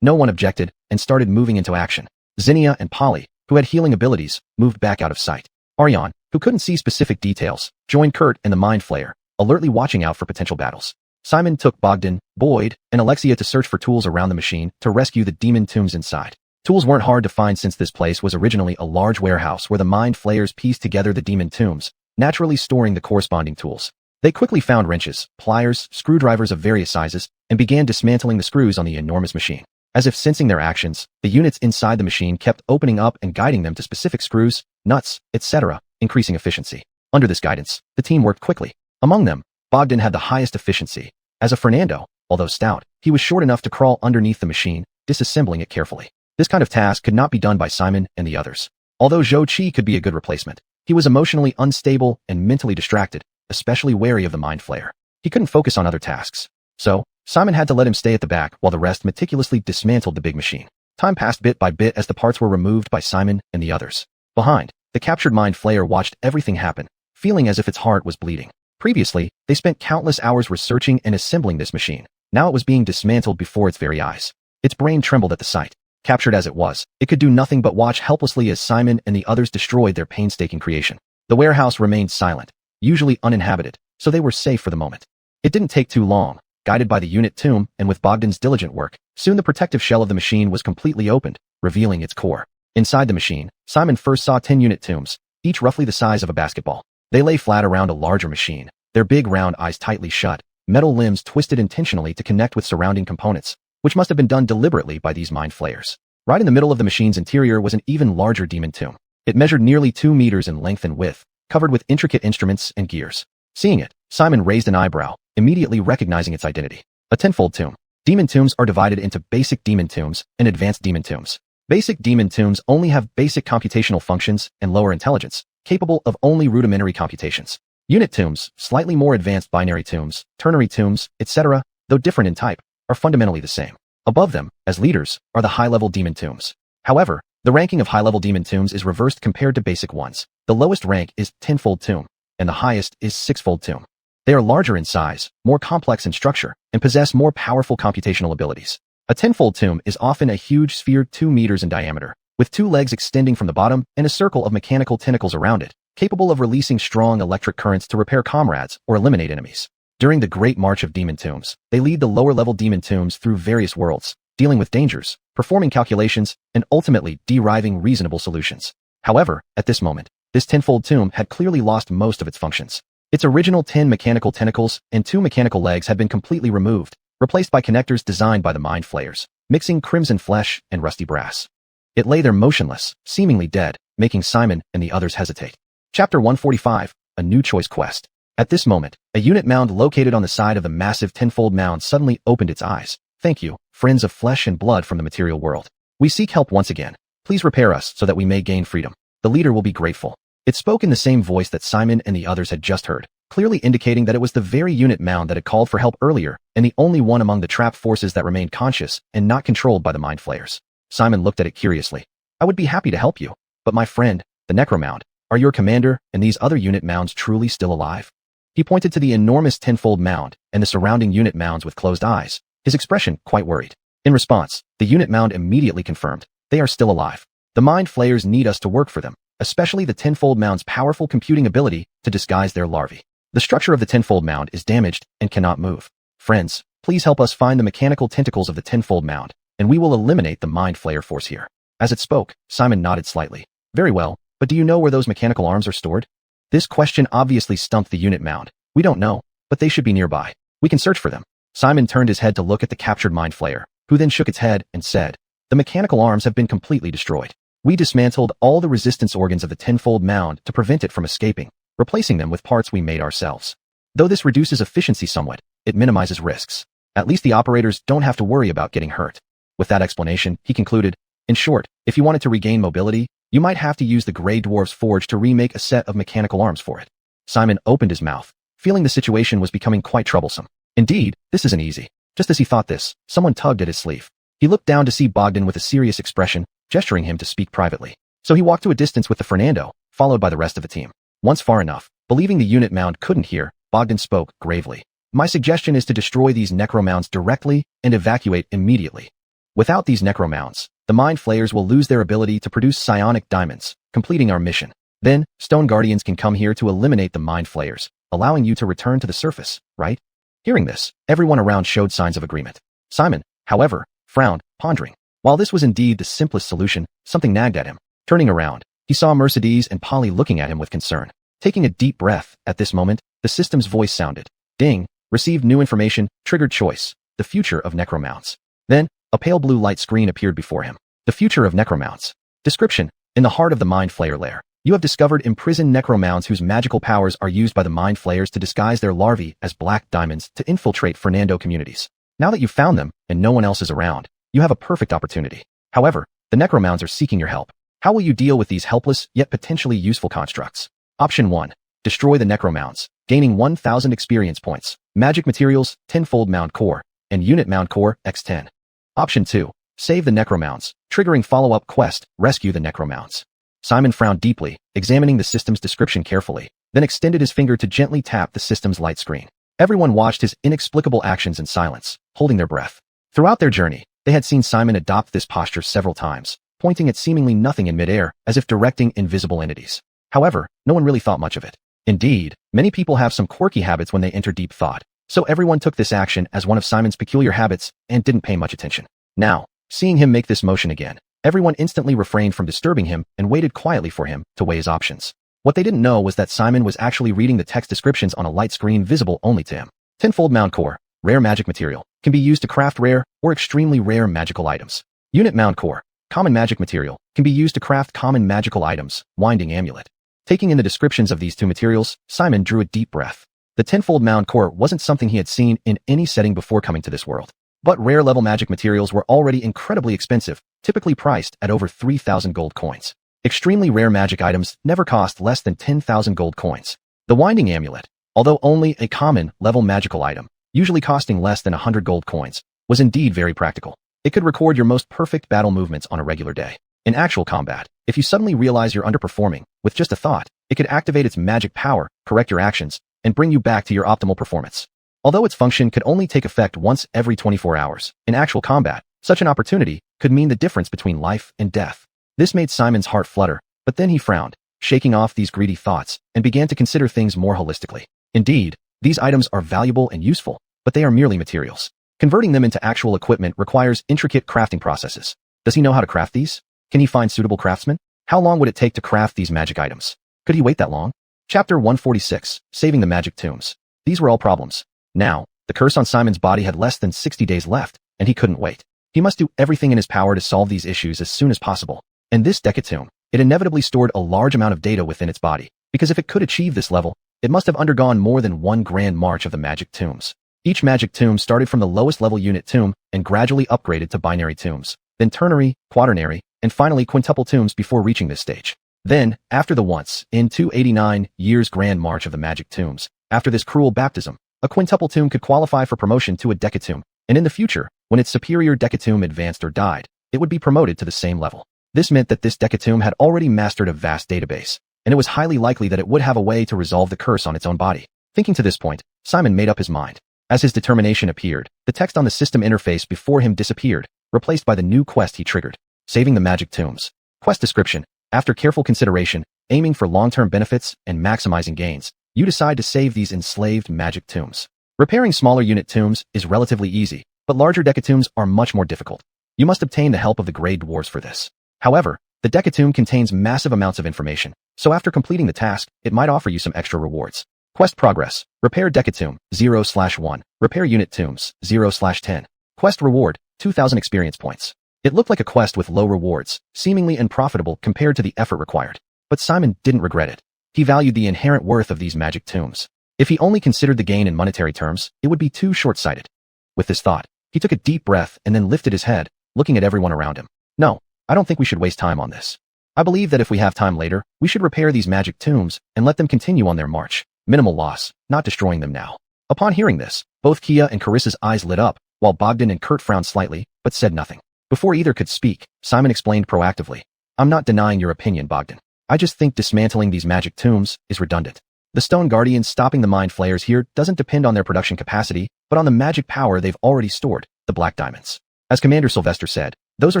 No one objected and started moving into action. Zinnia and Polly, who had healing abilities, moved back out of sight. Aryan, who couldn't see specific details, joined Kurt and the mind flayer, alertly watching out for potential battles. Simon took Bogdan, Boyd, and Alexia to search for tools around the machine to rescue the demon tombs inside. Tools weren't hard to find since this place was originally a large warehouse where the mind flayers pieced together the demon tombs, naturally storing the corresponding tools. They quickly found wrenches, pliers, screwdrivers of various sizes, and began dismantling the screws on the enormous machine. As if sensing their actions, the units inside the machine kept opening up and guiding them to specific screws, nuts, etc., increasing efficiency. Under this guidance, the team worked quickly. Among them, Bogdan had the highest efficiency. As a Fernando, although stout, he was short enough to crawl underneath the machine, disassembling it carefully. This kind of task could not be done by Simon and the others. Although Zhou Qi could be a good replacement, he was emotionally unstable and mentally distracted, especially wary of the mind flayer. He couldn't focus on other tasks. So, Simon had to let him stay at the back while the rest meticulously dismantled the big machine. Time passed bit by bit as the parts were removed by Simon and the others. Behind, the captured mind flayer watched everything happen, feeling as if its heart was bleeding. Previously, they spent countless hours researching and assembling this machine. Now it was being dismantled before its very eyes. Its brain trembled at the sight. Captured as it was, it could do nothing but watch helplessly as Simon and the others destroyed their painstaking creation. The warehouse remained silent, usually uninhabited, so they were safe for the moment. It didn't take too long. Guided by the unit tomb and with Bogdan's diligent work, soon the protective shell of the machine was completely opened, revealing its core. Inside the machine, Simon first saw 10 unit tombs, each roughly the size of a basketball. They lay flat around a larger machine, their big round eyes tightly shut, metal limbs twisted intentionally to connect with surrounding components, which must have been done deliberately by these mind flayers. Right in the middle of the machine's interior was an even larger demon tomb. It measured nearly 2 meters in length and width, covered with intricate instruments and gears. Seeing it, Simon raised an eyebrow, immediately recognizing its identity. A tenfold tomb. Demon tombs are divided into basic demon tombs and advanced demon tombs. Basic demon tombs only have basic computational functions and lower intelligence, capable of only rudimentary computations. Unit tombs, slightly more advanced binary tombs, ternary tombs, etc., though different in type, are fundamentally the same. Above them, as leaders, are the high-level demon tombs. However, the ranking of high-level demon tombs is reversed compared to basic ones. The lowest rank is tenfold tomb, and the highest is sixfold tomb. They are larger in size, more complex in structure, and possess more powerful computational abilities. A tenfold tomb is often a huge sphere 2 meters in diameter, with 2 legs extending from the bottom and a circle of mechanical tentacles around it, capable of releasing strong electric currents to repair comrades or eliminate enemies. During the Great March of Demon Tombs, they lead the lower-level demon tombs through various worlds, dealing with dangers, performing calculations, and ultimately deriving reasonable solutions. However, at this moment, this tenfold tomb had clearly lost most of its functions. Its original 10 mechanical tentacles and 2 mechanical legs had been completely removed, replaced by connectors designed by the mind flayers, mixing crimson flesh and rusty brass. It lay there motionless, seemingly dead, making Simon and the others hesitate. Chapter 145, A New Choice Quest. At this moment, a unit mound located on the side of the massive tenfold mound suddenly opened its eyes. Thank you, friends of flesh and blood from the material world. We seek help once again. Please repair us so that we may gain freedom. The leader will be grateful. It spoke in the same voice that Simon and the others had just heard, clearly indicating that it was the very unit mound that had called for help earlier and the only one among the trapped forces that remained conscious and not controlled by the mind flayers. Simon looked at it curiously. I would be happy to help you, but my friend, the necromound, are your commander and these other unit mounds truly still alive? He pointed to the enormous tenfold mound and the surrounding unit mounds with closed eyes, his expression quite worried. In response, the unit mound immediately confirmed, they are still alive. The mind flayers need us to work for them, especially the tenfold mound's powerful computing ability to disguise their larvae. The structure of the tenfold mound is damaged and cannot move. Friends, please help us find the mechanical tentacles of the tenfold mound, and we will eliminate the mind flayer force here. As it spoke, Simon nodded slightly. Very well, but do you know where those mechanical arms are stored? This question obviously stumped the unit mound. We don't know, but they should be nearby. We can search for them. Simon turned his head to look at the captured mind flayer, who then shook its head and said, the mechanical arms have been completely destroyed. We dismantled all the resistance organs of the tenfold mound to prevent it from escaping, replacing them with parts we made ourselves. Though this reduces efficiency somewhat, it minimizes risks. At least the operators don't have to worry about getting hurt. With that explanation, he concluded, in short, if you wanted to regain mobility, you might have to use the Grey Dwarf's forge to remake a set of mechanical arms for it. Simon opened his mouth, feeling the situation was becoming quite troublesome. Indeed, this isn't easy. Just as he thought this, someone tugged at his sleeve. He looked down to see Bogdan with a serious expression, gesturing him to speak privately. So he walked to a distance with the Fernando, followed by the rest of the team. Once far enough, believing the unit mound couldn't hear, Bogdan spoke gravely. My suggestion is to destroy these necromounds directly and evacuate immediately. Without these necromounds, the mind flayers will lose their ability to produce psionic diamonds, completing our mission. Then, Stone Guardians can come here to eliminate the mind flayers, allowing you to return to the surface, right? Hearing this, everyone around showed signs of agreement. Simon, however, frowned, pondering. While this was indeed the simplest solution, something nagged at him. Turning around, he saw Mercedes and Polly looking at him with concern. Taking a deep breath, at this moment, the system's voice sounded. Ding, received new information, triggered choice, the future of necromounts. Then, a pale blue light screen appeared before him. The future of necromounts. Description. In the heart of the Mind Flayer lair, you have discovered imprisoned necromounts whose magical powers are used by the Mind Flayers to disguise their larvae as black diamonds to infiltrate Fernando communities. Now that you've found them, and no one else is around, you have a perfect opportunity. However, the necromounts are seeking your help. How will you deal with these helpless, yet potentially useful constructs? Option 1. Destroy the necromounts, gaining 1,000 experience points, magic materials, 10-fold mound core, and unit mound core, x10. Option 2. Save the necromounts, triggering follow-up quest, rescue the necromounts. Simon frowned deeply, examining the system's description carefully, then extended his finger to gently tap the system's light screen. Everyone watched his inexplicable actions in silence, holding their breath. Throughout their journey, they had seen Simon adopt this posture several times, pointing at seemingly nothing in midair, as if directing invisible entities. However, no one really thought much of it. Indeed, many people have some quirky habits when they enter deep thought, so everyone took this action as one of Simon's peculiar habits and didn't pay much attention. Now, seeing him make this motion again, everyone instantly refrained from disturbing him and waited quietly for him to weigh his options. What they didn't know was that Simon was actually reading the text descriptions on a light screen visible only to him. 10-fold mound core, rare magic material, can be used to craft rare or extremely rare magical items. Unit mound core, common magic material, can be used to craft common magical items, winding amulet. Taking in the descriptions of these two materials, Simon drew a deep breath. The 10-fold mound core wasn't something he had seen in any setting before coming to this world. But rare-level magic materials were already incredibly expensive, typically priced at over 3,000 gold coins. Extremely rare magic items never cost less than 10,000 gold coins. The winding amulet, although only a common-level magical item, usually costing less than 100 gold coins, was indeed very practical. It could record your most perfect battle movements on a regular day. In actual combat, if you suddenly realize you're underperforming, with just a thought, it could activate its magic power, correct your actions, and bring you back to your optimal performance. Although its function could only take effect once every 24 hours, in actual combat, such an opportunity could mean the difference between life and death. This made Simon's heart flutter, but then he frowned, shaking off these greedy thoughts, and began to consider things more holistically. Indeed, these items are valuable and useful, but they are merely materials. Converting them into actual equipment requires intricate crafting processes. Does he know how to craft these? Can he find suitable craftsmen? How long would it take to craft these magic items? Could he wait that long? Chapter 146, Saving the Magic Tombs. These were all problems. Now, the curse on Simon's body had less than 60 days left, and he couldn't wait. He must do everything in his power to solve these issues as soon as possible. And this Decatomb, it inevitably stored a large amount of data within its body, because if it could achieve this level, it must have undergone more than one grand march of the magic tombs. Each magic tomb started from the lowest level unit tomb and gradually upgraded to binary tombs, then ternary, quaternary, and finally quintuple tombs before reaching this stage. Then, after the once, in 289 years grand march of the magic tombs, after this cruel baptism, a quintuple tomb could qualify for promotion to a decatomb, and in the future, when its superior decatomb advanced or died, it would be promoted to the same level. This meant that this decatomb had already mastered a vast database, and it was highly likely that it would have a way to resolve the curse on its own body. Thinking to this point, Simon made up his mind. As his determination appeared, the text on the system interface before him disappeared, replaced by the new quest he triggered. Saving the Magic Tombs. Quest description. After careful consideration, aiming for long-term benefits and maximizing gains, you decide to save these enslaved magic tombs. Repairing smaller unit tombs is relatively easy, but larger decatombs are much more difficult. You must obtain the help of the Grey Dwarves for this. However, the decatomb contains massive amounts of information, so after completing the task, it might offer you some extra rewards. Quest progress. Repair decatomb, 0/1. Repair unit tombs, 0/10. Quest reward, 2,000 experience points. It looked like a quest with low rewards, seemingly unprofitable compared to the effort required. But Simon didn't regret it. He valued the inherent worth of these magic tombs. If he only considered the gain in monetary terms, it would be too short-sighted. With this thought, he took a deep breath and then lifted his head, looking at everyone around him. No, I don't think we should waste time on this. I believe that if we have time later, we should repair these magic tombs and let them continue on their march. Minimal loss, not destroying them now. Upon hearing this, both Kia and Carissa's eyes lit up, while Bogdan and Kurt frowned slightly, but said nothing. Before either could speak, Simon explained proactively. I'm not denying your opinion, Bogdan. I just think dismantling these magic tombs is redundant. The Stone Guardians stopping the Mind Flayers here doesn't depend on their production capacity, but on the magic power they've already stored, the Black Diamonds. As Commander Sylvester said, those are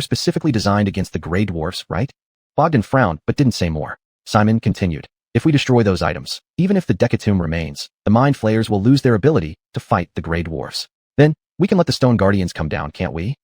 specifically designed against the Grey Dwarfs, right? Bogdan frowned, but didn't say more. Simon continued. If we destroy those items, even if the Decatomb remains, the Mind Flayers will lose their ability to fight the Grey Dwarfs. Then, we can let the Stone Guardians come down, can't we?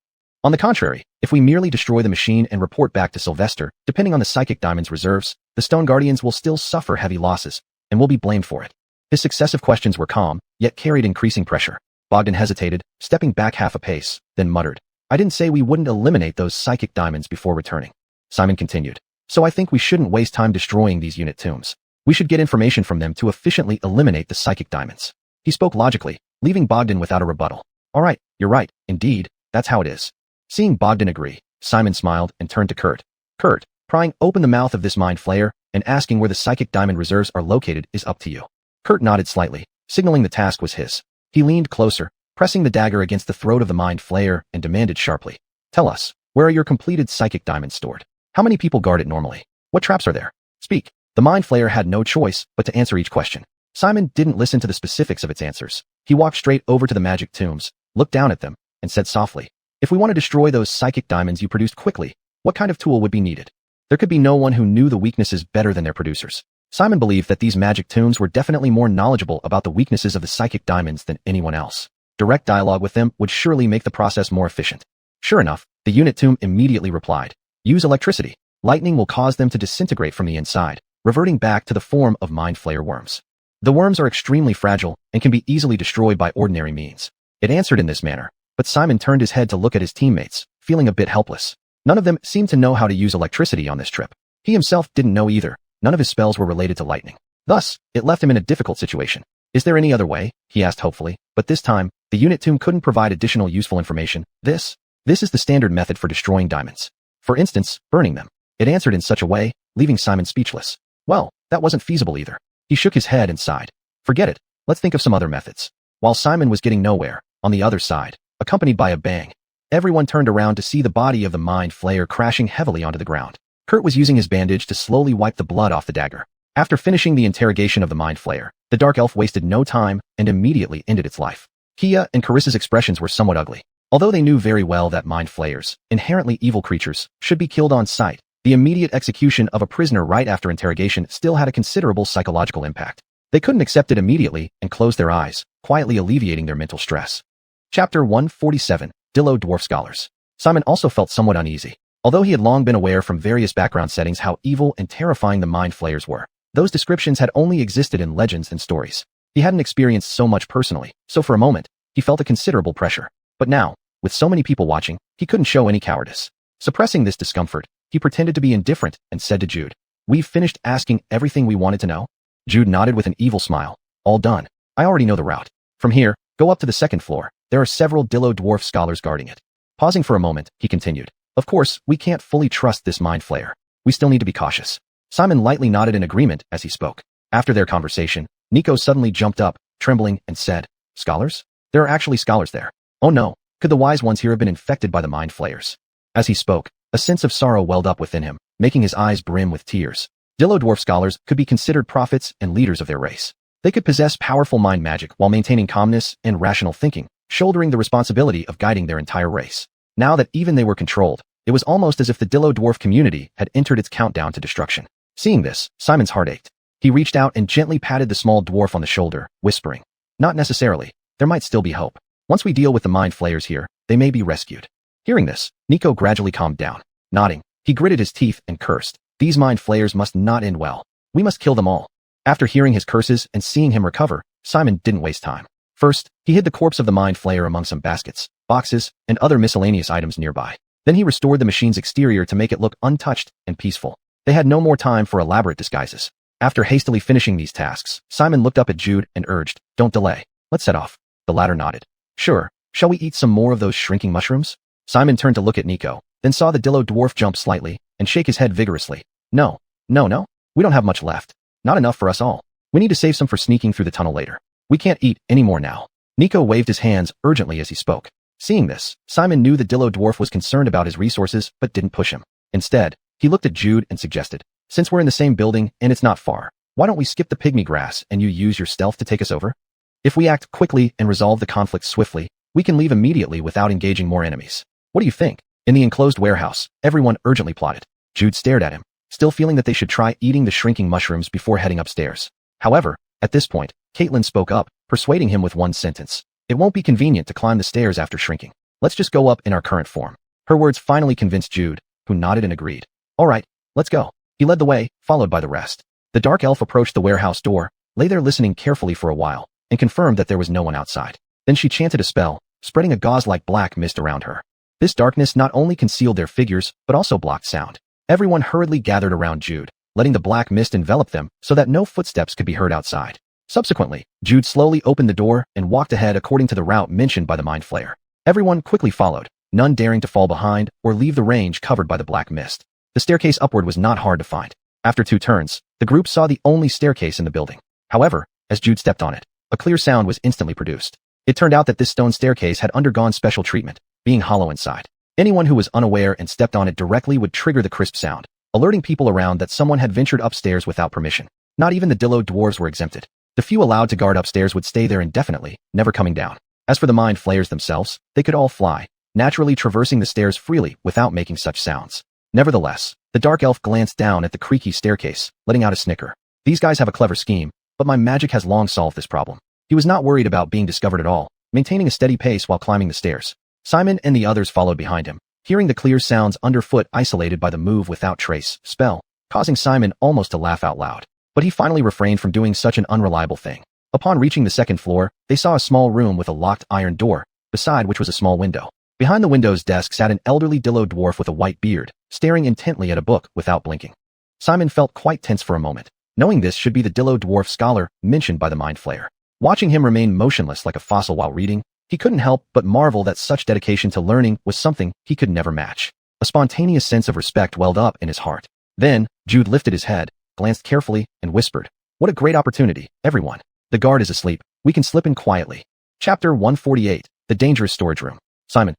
On the contrary, if we merely destroy the machine and report back to Sylvester, depending on the psychic diamond's reserves, the Stone Guardians will still suffer heavy losses, and will be blamed for it. His successive questions were calm, yet carried increasing pressure. Bogdan hesitated, stepping back half a pace, then muttered, "I didn't say we wouldn't eliminate those psychic diamonds before returning." Simon continued, "So I think we shouldn't waste time destroying these unit tombs. We should get information from them to efficiently eliminate the psychic diamonds." He spoke logically, leaving Bogdan without a rebuttal. "All right, you're right, indeed, that's how it is." Seeing Bogdan agree, Simon smiled and turned to Kurt. "Kurt, prying open the mouth of this mind flayer and asking where the psychic diamond reserves are located is up to you." Kurt nodded slightly, signaling the task was his. He leaned closer, pressing the dagger against the throat of the mind flayer, and demanded sharply, "Tell us, where are your completed psychic diamonds stored? How many people guard it normally? What traps are there? Speak." The mind flayer had no choice but to answer each question. Simon didn't listen to the specifics of its answers. He walked straight over to the magic tombs, looked down at them, and said softly, "If we want to destroy those psychic diamonds you produced quickly, what kind of tool would be needed?" There could be no one who knew the weaknesses better than their producers. Simon believed that these magic tombs were definitely more knowledgeable about the weaknesses of the psychic diamonds than anyone else. Direct dialogue with them would surely make the process more efficient. Sure enough, the unit tomb immediately replied, "Use electricity. Lightning will cause them to disintegrate from the inside, reverting back to the form of mind flayer worms. The worms are extremely fragile and can be easily destroyed by ordinary means." It answered in this manner, but Simon turned his head to look at his teammates, feeling a bit helpless. None of them seemed to know how to use electricity on this trip. He himself didn't know either. None of his spells were related to lightning. Thus, it left him in a difficult situation. "Is there any other way?" he asked hopefully, but this time, the unit tomb couldn't provide additional useful information. This is the standard method for destroying diamonds. For instance, burning them." It answered in such a way, leaving Simon speechless. Well, that wasn't feasible either. He shook his head and sighed. "Forget it. Let's think of some other methods." While Simon was getting nowhere, on the other side, accompanied by a bang, everyone turned around to see the body of the mind flayer crashing heavily onto the ground. Kurt was using his bandage to slowly wipe the blood off the dagger. After finishing the interrogation of the mind flayer, the dark elf wasted no time and immediately ended its life. Kia and Carissa's expressions were somewhat ugly. Although they knew very well that mind flayers, inherently evil creatures, should be killed on sight, the immediate execution of a prisoner right after interrogation still had a considerable psychological impact. They couldn't accept it immediately and closed their eyes, quietly alleviating their mental stress. Chapter 147, Dillo Dwarf Scholars. Simon also felt somewhat uneasy. Although he had long been aware from various background settings how evil and terrifying the mind flayers were, those descriptions had only existed in legends and stories. He hadn't experienced so much personally, so for a moment, he felt a considerable pressure. But now, with so many people watching, he couldn't show any cowardice. Suppressing this discomfort, he pretended to be indifferent and said to Jude, "We've finished asking everything we wanted to know?" Jude nodded with an evil smile. "All done. I already know the route. From here, go up to the second floor. There are several Dillo Dwarf scholars guarding it." Pausing for a moment, he continued, "Of course, we can't fully trust this mind flayer. We still need to be cautious." Simon lightly nodded in agreement as he spoke. After their conversation, Nico suddenly jumped up, trembling, and said, "Scholars? There are actually scholars there. Oh no, could the wise ones here have been infected by the mind flayers?" As he spoke, a sense of sorrow welled up within him, making his eyes brim with tears. Dillo Dwarf scholars could be considered prophets and leaders of their race. They could possess powerful mind magic while maintaining calmness and rational thinking, shouldering the responsibility of guiding their entire race. Now that even they were controlled, it was almost as if the Dillo Dwarf community had entered its countdown to destruction. Seeing this, Simon's heart ached. He reached out and gently patted the small dwarf on the shoulder, whispering, "Not necessarily. There might still be hope. Once we deal with the mind flayers here, they may be rescued." Hearing this, Nico gradually calmed down. Nodding, he gritted his teeth and cursed, "These mind flayers must not end well. We must kill them all." After hearing his curses and seeing him recover, Simon didn't waste time. First, he hid the corpse of the mind flayer among some baskets, boxes, and other miscellaneous items nearby. Then he restored the machine's exterior to make it look untouched and peaceful. They had no more time for elaborate disguises. After hastily finishing these tasks, Simon looked up at Jude and urged, "Don't delay. Let's set off." The latter nodded. "Sure. Shall we eat some more of those shrinking mushrooms?" Simon turned to look at Nico, then saw the Dillo dwarf jump slightly and shake his head vigorously. No. We don't have much left. Not enough for us all. We need to save some for sneaking through the tunnel later. We can't eat any more now." Nico waved his hands urgently as he spoke. Seeing this, Simon knew the Dillo dwarf was concerned about his resources but didn't push him. Instead, he looked at Jude and suggested, "Since we're in the same building and it's not far, why don't we skip the pygmy grass and you use your stealth to take us over? If we act quickly and resolve the conflict swiftly, we can leave immediately without engaging more enemies. What do you think?" In the enclosed warehouse, everyone urgently plotted. Jude stared at him, still feeling that they should try eating the shrinking mushrooms before heading upstairs. However, at this point, Caitlin spoke up, persuading him with one sentence. "It won't be convenient to climb the stairs after shrinking. Let's just go up in our current form." Her words finally convinced Jude, who nodded and agreed. All right, let's go. He led the way, followed by the rest. The dark elf approached the warehouse door, lay there listening carefully for a while, and confirmed that there was no one outside. Then she chanted a spell, spreading a gauze-like black mist around her. This darkness not only concealed their figures, but also blocked sound. Everyone hurriedly gathered around Jude, letting the black mist envelop them so that no footsteps could be heard outside. Subsequently, Jude slowly opened the door and walked ahead according to the route mentioned by the Mind Flayer. Everyone quickly followed, none daring to fall behind or leave the range covered by the black mist. The staircase upward was not hard to find. After 2 turns, the group saw the only staircase in the building. However, as Jude stepped on it, a clear sound was instantly produced. It turned out that this stone staircase had undergone special treatment, being hollow inside. Anyone who was unaware and stepped on it directly would trigger the crisp sound, alerting people around that someone had ventured upstairs without permission. Not even the Dillo dwarves were exempted. The few allowed to guard upstairs would stay there indefinitely, never coming down. As for the Mind Flayers themselves, they could all fly, naturally traversing the stairs freely without making such sounds. Nevertheless, the dark elf glanced down at the creaky staircase, letting out a snicker. These guys have a clever scheme, but my magic has long solved this problem. He was not worried about being discovered at all, maintaining a steady pace while climbing the stairs. Simon and the others followed behind him, hearing the clear sounds underfoot isolated by the move without trace spell, causing Simon almost to laugh out loud. But he finally refrained from doing such an unreliable thing. Upon reaching the 2nd floor, they saw a small room with a locked iron door, beside which was a small window. Behind the window's desk sat an elderly Dillo dwarf with a white beard, staring intently at a book without blinking. Simon felt quite tense for a moment, knowing this should be the Dillo dwarf scholar mentioned by the Mind Flayer. Watching him remain motionless like a fossil while reading, he couldn't help but marvel that such dedication to learning was something he could never match. A spontaneous sense of respect welled up in his heart. Then, Jude lifted his head, glanced carefully, and whispered, "What a great opportunity, everyone. The guard is asleep. We can slip in quietly." Chapter 148, The Dangerous Storage Room. Simon,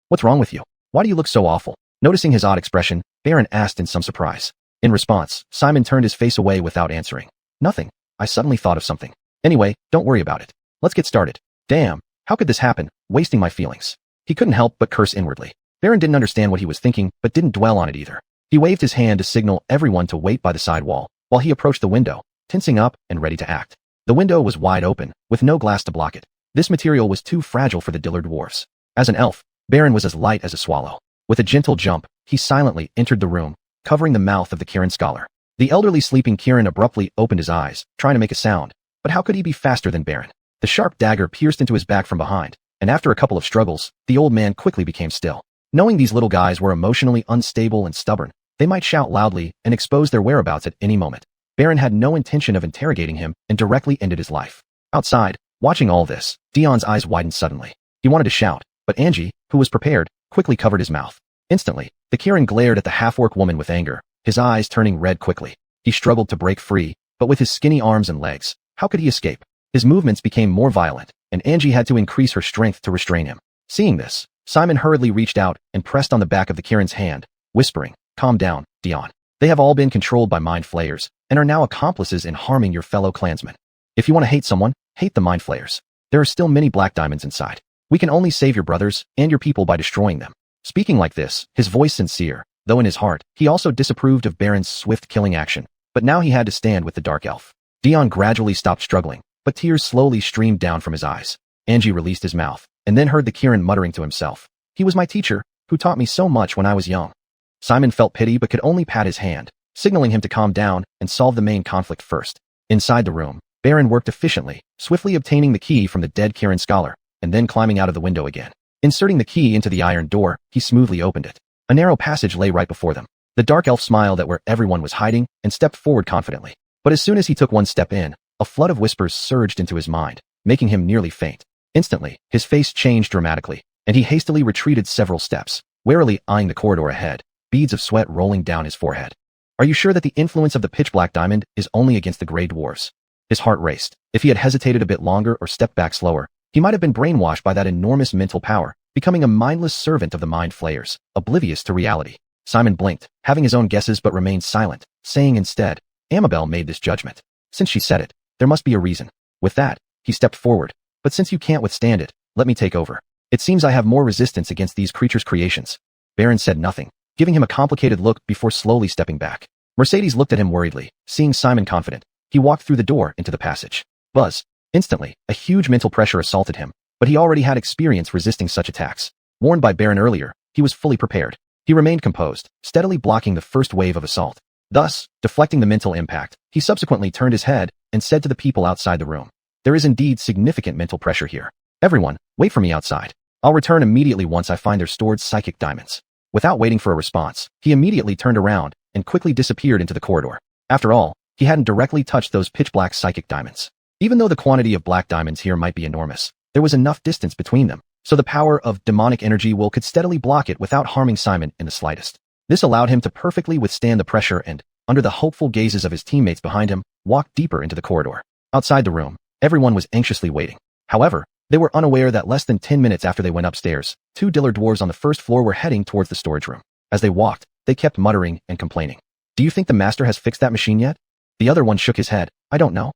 what's wrong with you? Why do you look so awful? Noticing his odd expression, Baron asked in some surprise. In response, Simon turned his face away without answering. Nothing. I suddenly thought of something. Anyway, don't worry about it. Let's get started. Damn, how could this happen? Wasting my feelings. He couldn't help but curse inwardly. Baron didn't understand what he was thinking, but didn't dwell on it either. He waved his hand to signal everyone to wait by the side wall, while he approached the window, tensing up and ready to act. The window was wide open, with no glass to block it. This material was too fragile for the Dillo dwarfs. As an elf, Baron was as light as a swallow. With a gentle jump, he silently entered the room, covering the mouth of the Kirin scholar. The elderly sleeping Kirin abruptly opened his eyes, trying to make a sound. But how could he be faster than Baron? The sharp dagger pierced into his back from behind, and after a couple of struggles, the old man quickly became still. Knowing these little guys were emotionally unstable and stubborn, they might shout loudly and expose their whereabouts at any moment. Baron had no intention of interrogating him and directly ended his life. Outside, watching all this, Dion's eyes widened suddenly. He wanted to shout, but Angie, who was prepared, quickly covered his mouth. Instantly, the Kirin glared at the half-orc woman with anger, his eyes turning red quickly. He struggled to break free, but with his skinny arms and legs, how could he escape? His movements became more violent, and Angie had to increase her strength to restrain him. Seeing this, Simon hurriedly reached out and pressed on the back of the Kirin's hand, whispering, "Calm down, Dion. They have all been controlled by Mind Flayers, and are now accomplices in harming your fellow clansmen. If you want to hate someone, hate the Mind Flayers. There are still many black diamonds inside. We can only save your brothers and your people by destroying them." Speaking like this, his voice sincere, though in his heart, he also disapproved of Baron's swift killing action. But now he had to stand with the dark elf. Dion gradually stopped struggling, but tears slowly streamed down from his eyes. Angie released his mouth, and then heard the Kirin muttering to himself, "He was my teacher, who taught me so much when I was young." Simon felt pity but could only pat his hand, signaling him to calm down and solve the main conflict first. Inside the room, Baron worked efficiently, swiftly obtaining the key from the dead Kirin scholar, and then climbing out of the window again. Inserting the key into the iron door, he smoothly opened it. A narrow passage lay right before them. The dark elf smiled at where everyone was hiding and stepped forward confidently. But as soon as he took one step in, a flood of whispers surged into his mind, making him nearly faint. Instantly, his face changed dramatically, and he hastily retreated several steps, warily eyeing the corridor ahead, beads of sweat rolling down his forehead. Are you sure that the influence of the pitch-black diamond is only against the gray dwarfs? His heart raced. If he had hesitated a bit longer or stepped back slower, he might have been brainwashed by that enormous mental power, becoming a mindless servant of the Mind Flayers, oblivious to reality. Simon blinked, having his own guesses but remained silent, saying instead, "Amabel made this judgment. Since she said it, there must be a reason." With that, he stepped forward. "But since you can't withstand it, let me take over. It seems I have more resistance against these creatures' creations." Baron said nothing, giving him a complicated look before slowly stepping back. Mercedes looked at him worriedly, seeing Simon confident. He walked through the door into the passage. Buzz. Instantly, a huge mental pressure assaulted him, but he already had experience resisting such attacks. Warned by Baron earlier, he was fully prepared. He remained composed, steadily blocking the first wave of assault. Thus, deflecting the mental impact, he subsequently turned his head and said to the people outside the room, "There is indeed significant mental pressure here. Everyone, wait for me outside. I'll return immediately once I find their stored psychic diamonds." Without waiting for a response, he immediately turned around and quickly disappeared into the corridor. After all, he hadn't directly touched those pitch-black psychic diamonds. Even though the quantity of black diamonds here might be enormous, there was enough distance between them, so the power of demonic energy will could steadily block it without harming Simon in the slightest. This allowed him to perfectly withstand the pressure and, under the hopeful gazes of his teammates behind him, walk deeper into the corridor. Outside the room, everyone was anxiously waiting. However, they were unaware that less than 10 minutes after they went upstairs, two Diller dwarves on the first floor were heading towards the storage room. As they walked, they kept muttering and complaining. "Do you think the master has fixed that machine yet?" The other one shook his head. "I don't know.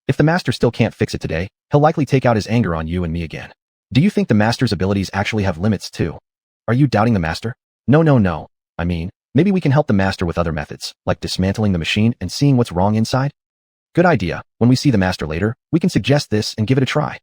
If the master still can't fix it today, he'll likely take out his anger on you and me again." "Do you think the master's abilities actually have limits too? Are you doubting the master?" No. I mean, maybe we can help the master with other methods, like dismantling the machine and seeing what's wrong inside." "Good idea. When we see the master later, we can suggest this and give it a try."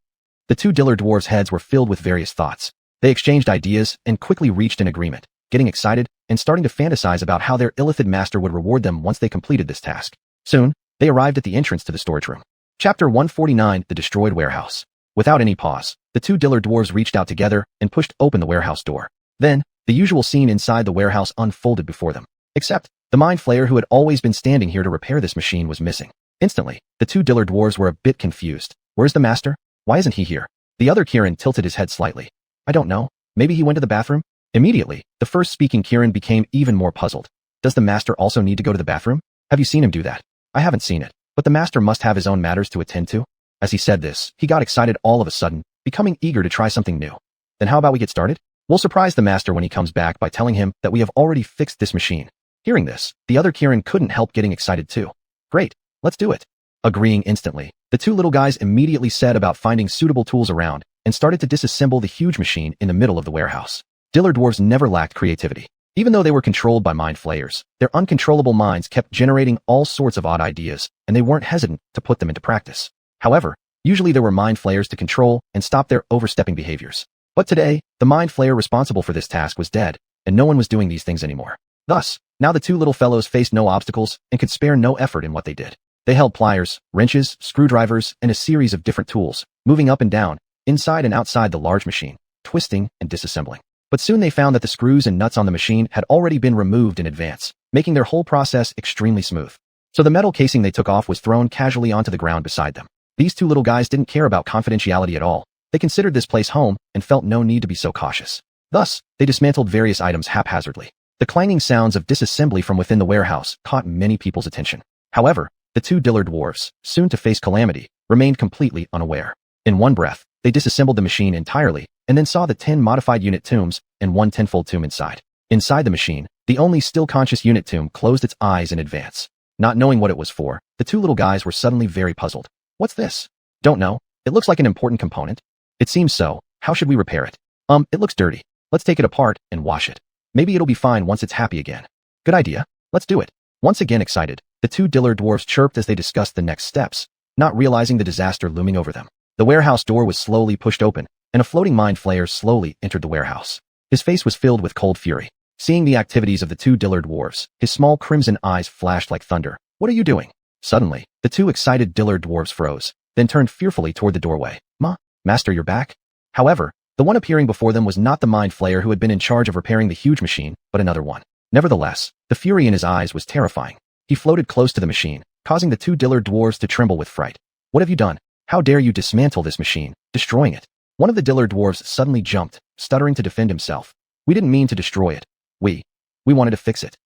The two Diller dwarves' heads were filled with various thoughts. They exchanged ideas and quickly reached an agreement, getting excited and starting to fantasize about how their illithid master would reward them once they completed this task. Soon, they arrived at the entrance to the storage room. Chapter 149, The Destroyed Warehouse. Without any pause, the two Diller dwarves reached out together and pushed open the warehouse door. Then, the usual scene inside the warehouse unfolded before them. Except, the mind flayer who had always been standing here to repair this machine was missing. Instantly, the two Diller dwarves were a bit confused. "Where's the master? Why isn't he here?" The other Kieran tilted his head slightly. "I don't know. Maybe he went to the bathroom?" Immediately, the first speaking Kieran became even more puzzled. "Does the master also need to go to the bathroom? Have you seen him do that?" "I haven't seen it, but the master must have his own matters to attend to." As he said this, he got excited all of a sudden, becoming eager to try something new. "Then how about we get started? We'll surprise the master when he comes back by telling him that we have already fixed this machine." Hearing this, the other Kieran couldn't help getting excited too. "Great, let's do it." Agreeing instantly, the two little guys immediately set about finding suitable tools around and started to disassemble the huge machine in the middle of the warehouse. Diller dwarves never lacked creativity. Even though they were controlled by mind flayers, their uncontrollable minds kept generating all sorts of odd ideas, and they weren't hesitant to put them into practice. However, usually there were mind flayers to control and stop their overstepping behaviors. But today, the mind flayer responsible for this task was dead, and no one was doing these things anymore. Thus, now the two little fellows faced no obstacles and could spare no effort in what they did. They held pliers, wrenches, screwdrivers, and a series of different tools, moving up and down, inside and outside the large machine, twisting and disassembling. But soon they found that the screws and nuts on the machine had already been removed in advance, making their whole process extremely smooth. So the metal casing they took off was thrown casually onto the ground beside them. These two little guys didn't care about confidentiality at all. They considered this place home and felt no need to be so cautious. Thus, they dismantled various items haphazardly. The clanging sounds of disassembly from within the warehouse caught many people's attention. However, the two Diller dwarves, soon to face calamity, remained completely unaware. In one breath, they disassembled the machine entirely, and then saw the 10 modified unit tombs and one tenfold tomb inside. Inside the machine, the only still conscious unit tomb closed its eyes in advance. Not knowing what it was for, the two little guys were suddenly very puzzled. "What's this?" "Don't know. It looks like an important component." "It seems so. How should we repair it?" It looks dirty. Let's take it apart and wash it. Maybe it'll be fine once it's happy again." "Good idea. Let's do it." Once again excited, the two Diller dwarves chirped as they discussed the next steps, not realizing the disaster looming over them. The warehouse door was slowly pushed open, and a floating mind flayer slowly entered the warehouse. His face was filled with cold fury. Seeing the activities of the two Diller dwarves, his small crimson eyes flashed like thunder. "What are you doing?" Suddenly, the two excited Diller dwarves froze, then turned fearfully toward the doorway. Master, you're back?" However, the one appearing before them was not the mind flayer who had been in charge of repairing the huge machine, but another one. Nevertheless, the fury in his eyes was terrifying. He floated close to the machine, causing the two Diller dwarves to tremble with fright. "What have you done? How dare you dismantle this machine, destroying it?" One of the Diller dwarves suddenly jumped, stuttering to defend himself. "We didn't mean to destroy it. We wanted to fix it.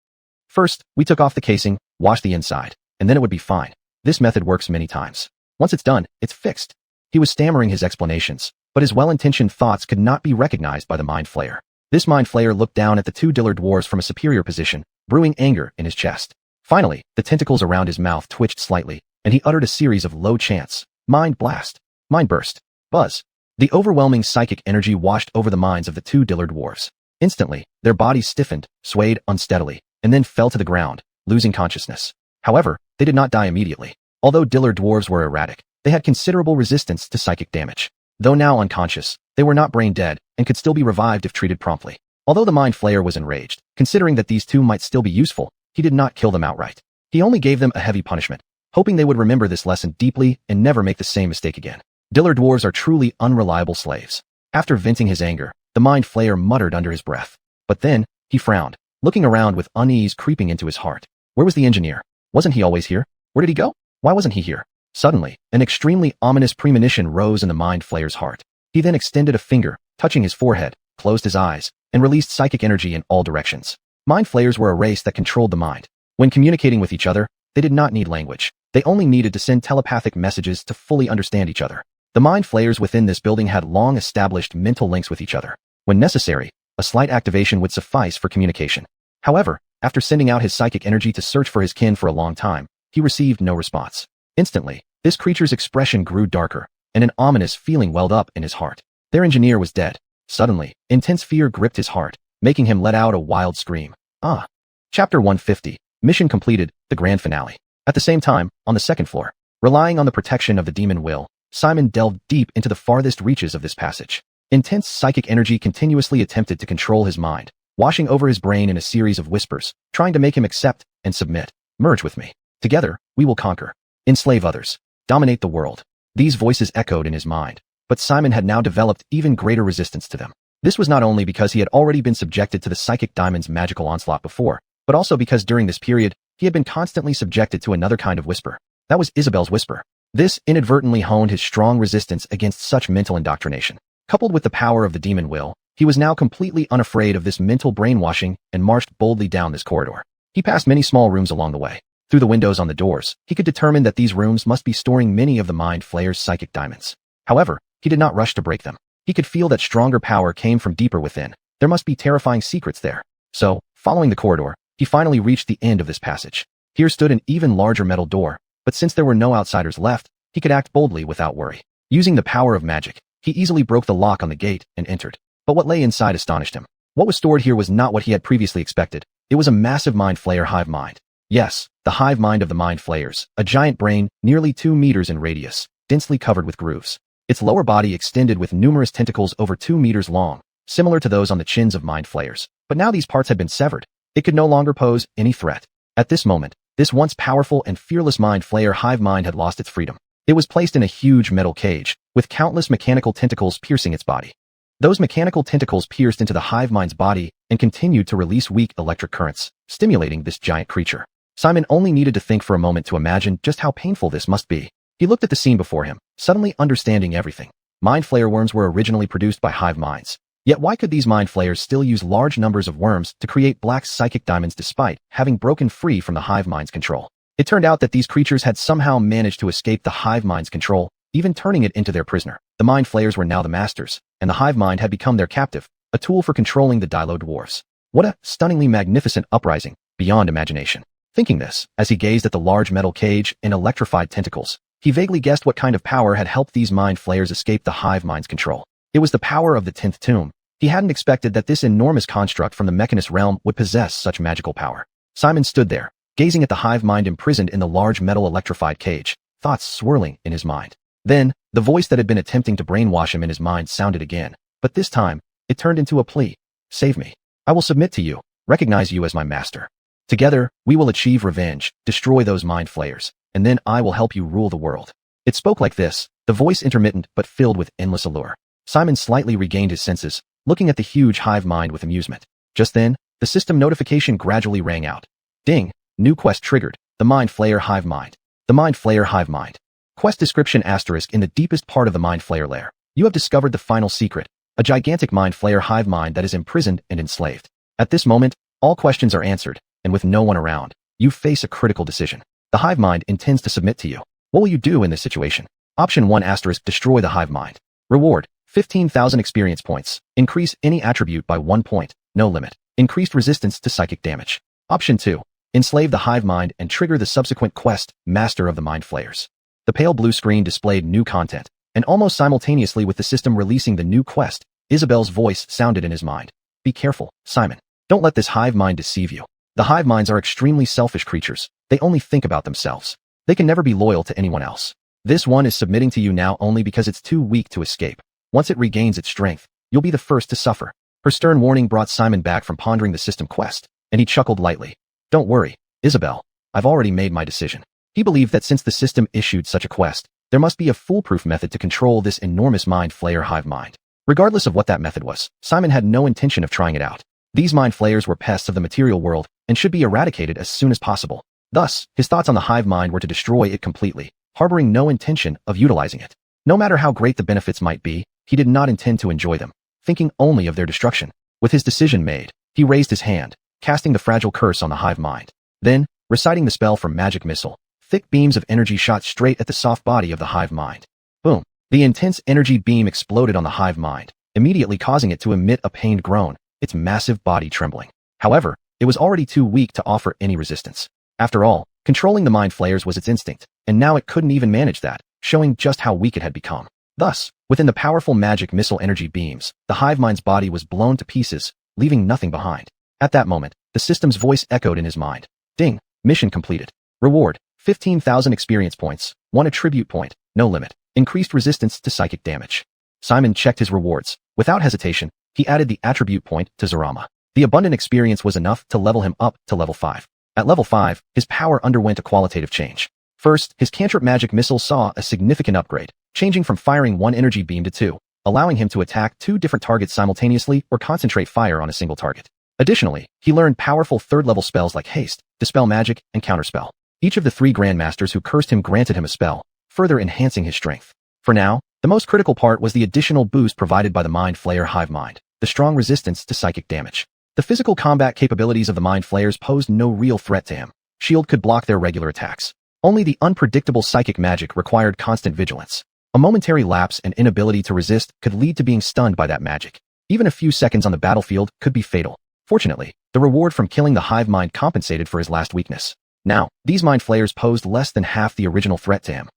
First, we took off the casing, washed the inside, and then it would be fine. This method works many times. Once it's done, it's fixed." He was stammering his explanations, but his well-intentioned thoughts could not be recognized by the mind flayer. This mind flayer looked down at the two Diller dwarves from a superior position, brewing anger in his chest. Finally, the tentacles around his mouth twitched slightly, and he uttered a series of low chants. Mind blast. Mind burst. Buzz. The overwhelming psychic energy washed over the minds of the two Diller dwarves. Instantly, their bodies stiffened, swayed unsteadily, and then fell to the ground, losing consciousness. However, they did not die immediately. Although Diller dwarves were erratic, they had considerable resistance to psychic damage. Though now unconscious, they were not brain dead and could still be revived if treated promptly. Although the Mind Flayer was enraged, considering that these two might still be useful, he did not kill them outright. He only gave them a heavy punishment, hoping they would remember this lesson deeply and never make the same mistake again. Diller dwarves are truly unreliable slaves. After venting his anger, the Mind Flayer muttered under his breath. But then, he frowned, looking around with unease creeping into his heart. Where was the engineer? Wasn't he always here? Where did he go? Why wasn't he here? Suddenly, an extremely ominous premonition rose in the Mind Flayer's heart. He then extended a finger, touching his forehead, closed his eyes, and released psychic energy in all directions. Mind Flayers were a race that controlled the mind. When communicating with each other, they did not need language. They only needed to send telepathic messages to fully understand each other. The Mind Flayers within this building had long established mental links with each other. When necessary, a slight activation would suffice for communication. However, after sending out his psychic energy to search for his kin for a long time, he received no response. Instantly, this creature's expression grew darker, and an ominous feeling welled up in his heart. Their engineer was dead. Suddenly, intense fear gripped his heart, making him let out a wild scream. Ah! Chapter 150. Mission completed, the grand finale. At the same time, on the second floor, relying on the protection of the demon will, Simon delved deep into the farthest reaches of this passage. Intense psychic energy continuously attempted to control his mind, washing over his brain in a series of whispers, trying to make him accept and submit. Merge with me. Together, we will conquer. Enslave others. Dominate the world. These voices echoed in his mind, but Simon had now developed even greater resistance to them. This was not only because he had already been subjected to the psychic diamond's magical onslaught before, but also because during this period, he had been constantly subjected to another kind of whisper. That was Isabel's whisper. This inadvertently honed his strong resistance against such mental indoctrination. Coupled with the power of the demon will, he was now completely unafraid of this mental brainwashing and marched boldly down this corridor. He passed many small rooms along the way. Through the windows on the doors, he could determine that these rooms must be storing many of the Mind Flayer's psychic diamonds. However, he did not rush to break them. He could feel that stronger power came from deeper within. There must be terrifying secrets there. So, following the corridor, he finally reached the end of this passage. Here stood an even larger metal door, but since there were no outsiders left, he could act boldly without worry. Using the power of magic, he easily broke the lock on the gate and entered. But what lay inside astonished him. What was stored here was not what he had previously expected. It was a massive Mind Flayer hive mind. Yes, the hive mind of the Mind Flayers, a giant brain, nearly 2 meters in radius, densely covered with grooves. Its lower body extended with numerous tentacles over 2 meters long, similar to those on the chins of Mind Flayers. But now these parts had been severed. It could no longer pose any threat. At this moment, this once powerful and fearless Mind Flayer hive mind had lost its freedom. It was placed in a huge metal cage, with countless mechanical tentacles piercing its body. Those mechanical tentacles pierced into the hive mind's body and continued to release weak electric currents, stimulating this giant creature. Simon only needed to think for a moment to imagine just how painful this must be. He looked at the scene before him, suddenly understanding everything. Mind Flayer worms were originally produced by hive minds. Yet why could these Mind Flayers still use large numbers of worms to create black psychic diamonds despite having broken free from the hive mind's control? It turned out that these creatures had somehow managed to escape the hive mind's control, even turning it into their prisoner. The Mind Flayers were now the masters, and the hive mind had become their captive, a tool for controlling the Dilo dwarfs. What a stunningly magnificent uprising, beyond imagination. Thinking this, as he gazed at the large metal cage and electrified tentacles, he vaguely guessed what kind of power had helped these Mind Flayers escape the hive mind's control. It was the power of the 10th tomb. He hadn't expected that this enormous construct from the Mechanist realm would possess such magical power. Simon stood there, gazing at the hive mind imprisoned in the large metal electrified cage, thoughts swirling in his mind. Then, the voice that had been attempting to brainwash him in his mind sounded again, but this time, it turned into a plea. Save me. I will submit to you, recognize you as my master. Together, we will achieve revenge, destroy those Mind Flayers, and then I will help you rule the world. It spoke like this, the voice intermittent but filled with endless allure. Simon slightly regained his senses, looking at the huge hive mind with amusement. Just then, the system notification gradually rang out. Ding! New quest triggered. The Mind Flayer hive mind. The Mind Flayer hive mind. Quest description asterisk in the deepest part of the Mind Flayer lair. You have discovered the final secret, a gigantic Mind Flayer hive mind that is imprisoned and enslaved. At this moment, all questions are answered, and with no one around, you face a critical decision. The hive mind intends to submit to you. What will you do in this situation? Option 1 asterisk destroy the hive mind. Reward, 15,000 experience points. Increase any attribute by 1 point, no limit. Increased resistance to psychic damage. Option 2, enslave the hive mind and trigger the subsequent quest, Master of the Mind Flayers. The pale blue screen displayed new content, and almost simultaneously with the system releasing the new quest, Isabel's voice sounded in his mind. Be careful, Simon. Don't let this hive mind deceive you. The hive minds are extremely selfish creatures. They only think about themselves. They can never be loyal to anyone else. This one is submitting to you now only because it's too weak to escape. Once it regains its strength, you'll be the first to suffer. Her stern warning brought Simon back from pondering the system quest, and he chuckled lightly. Don't worry, Isabel. I've already made my decision. He believed that since the system issued such a quest, there must be a foolproof method to control this enormous mind flayer hive mind. Regardless of what that method was, Simon had no intention of trying it out. These mind flayers were pests of the material world and should be eradicated as soon as possible. Thus, his thoughts on the hive mind were to destroy it completely, harboring no intention of utilizing it. No matter how great the benefits might be, he did not intend to enjoy them, thinking only of their destruction. With his decision made, he raised his hand, casting the fragile curse on the hive mind. Then, reciting the spell from magic missile, thick beams of energy shot straight at the soft body of the hive mind. Boom! The intense energy beam exploded on the hive mind, immediately causing it to emit a pained groan, its massive body trembling. However, it was already too weak to offer any resistance. After all, controlling the mind flayers was its instinct, and now it couldn't even manage that, showing just how weak it had become. Thus, within the powerful magic missile energy beams, the hive mind's body was blown to pieces, leaving nothing behind. At that moment, the system's voice echoed in his mind. Ding! Mission completed. Reward, 15,000 experience points, 1 attribute point, no limit. Increased resistance to psychic damage. Simon checked his rewards. Without hesitation, he added the attribute point to Zarama. The abundant experience was enough to level him up to level 5. At level 5, his power underwent a qualitative change. First, his cantrip magic missile saw a significant upgrade, changing from firing 1 energy beam to 2, allowing him to attack 2 different targets simultaneously or concentrate fire on a single target. Additionally, he learned powerful third-level spells like Haste, Dispel Magic, and Counterspell. Each of the 3 grandmasters who cursed him granted him a spell, further enhancing his strength. For now, the most critical part was the additional boost provided by the Mind Flayer hive mind, the strong resistance to psychic damage. The physical combat capabilities of the Mind Flayers posed no real threat to him. Shield could block their regular attacks. Only the unpredictable psychic magic required constant vigilance. A momentary lapse and inability to resist could lead to being stunned by that magic. Even a few seconds on the battlefield could be fatal. Fortunately, the reward from killing the hive mind compensated for his last weakness. Now, these Mind Flayers posed less than half the original threat to him.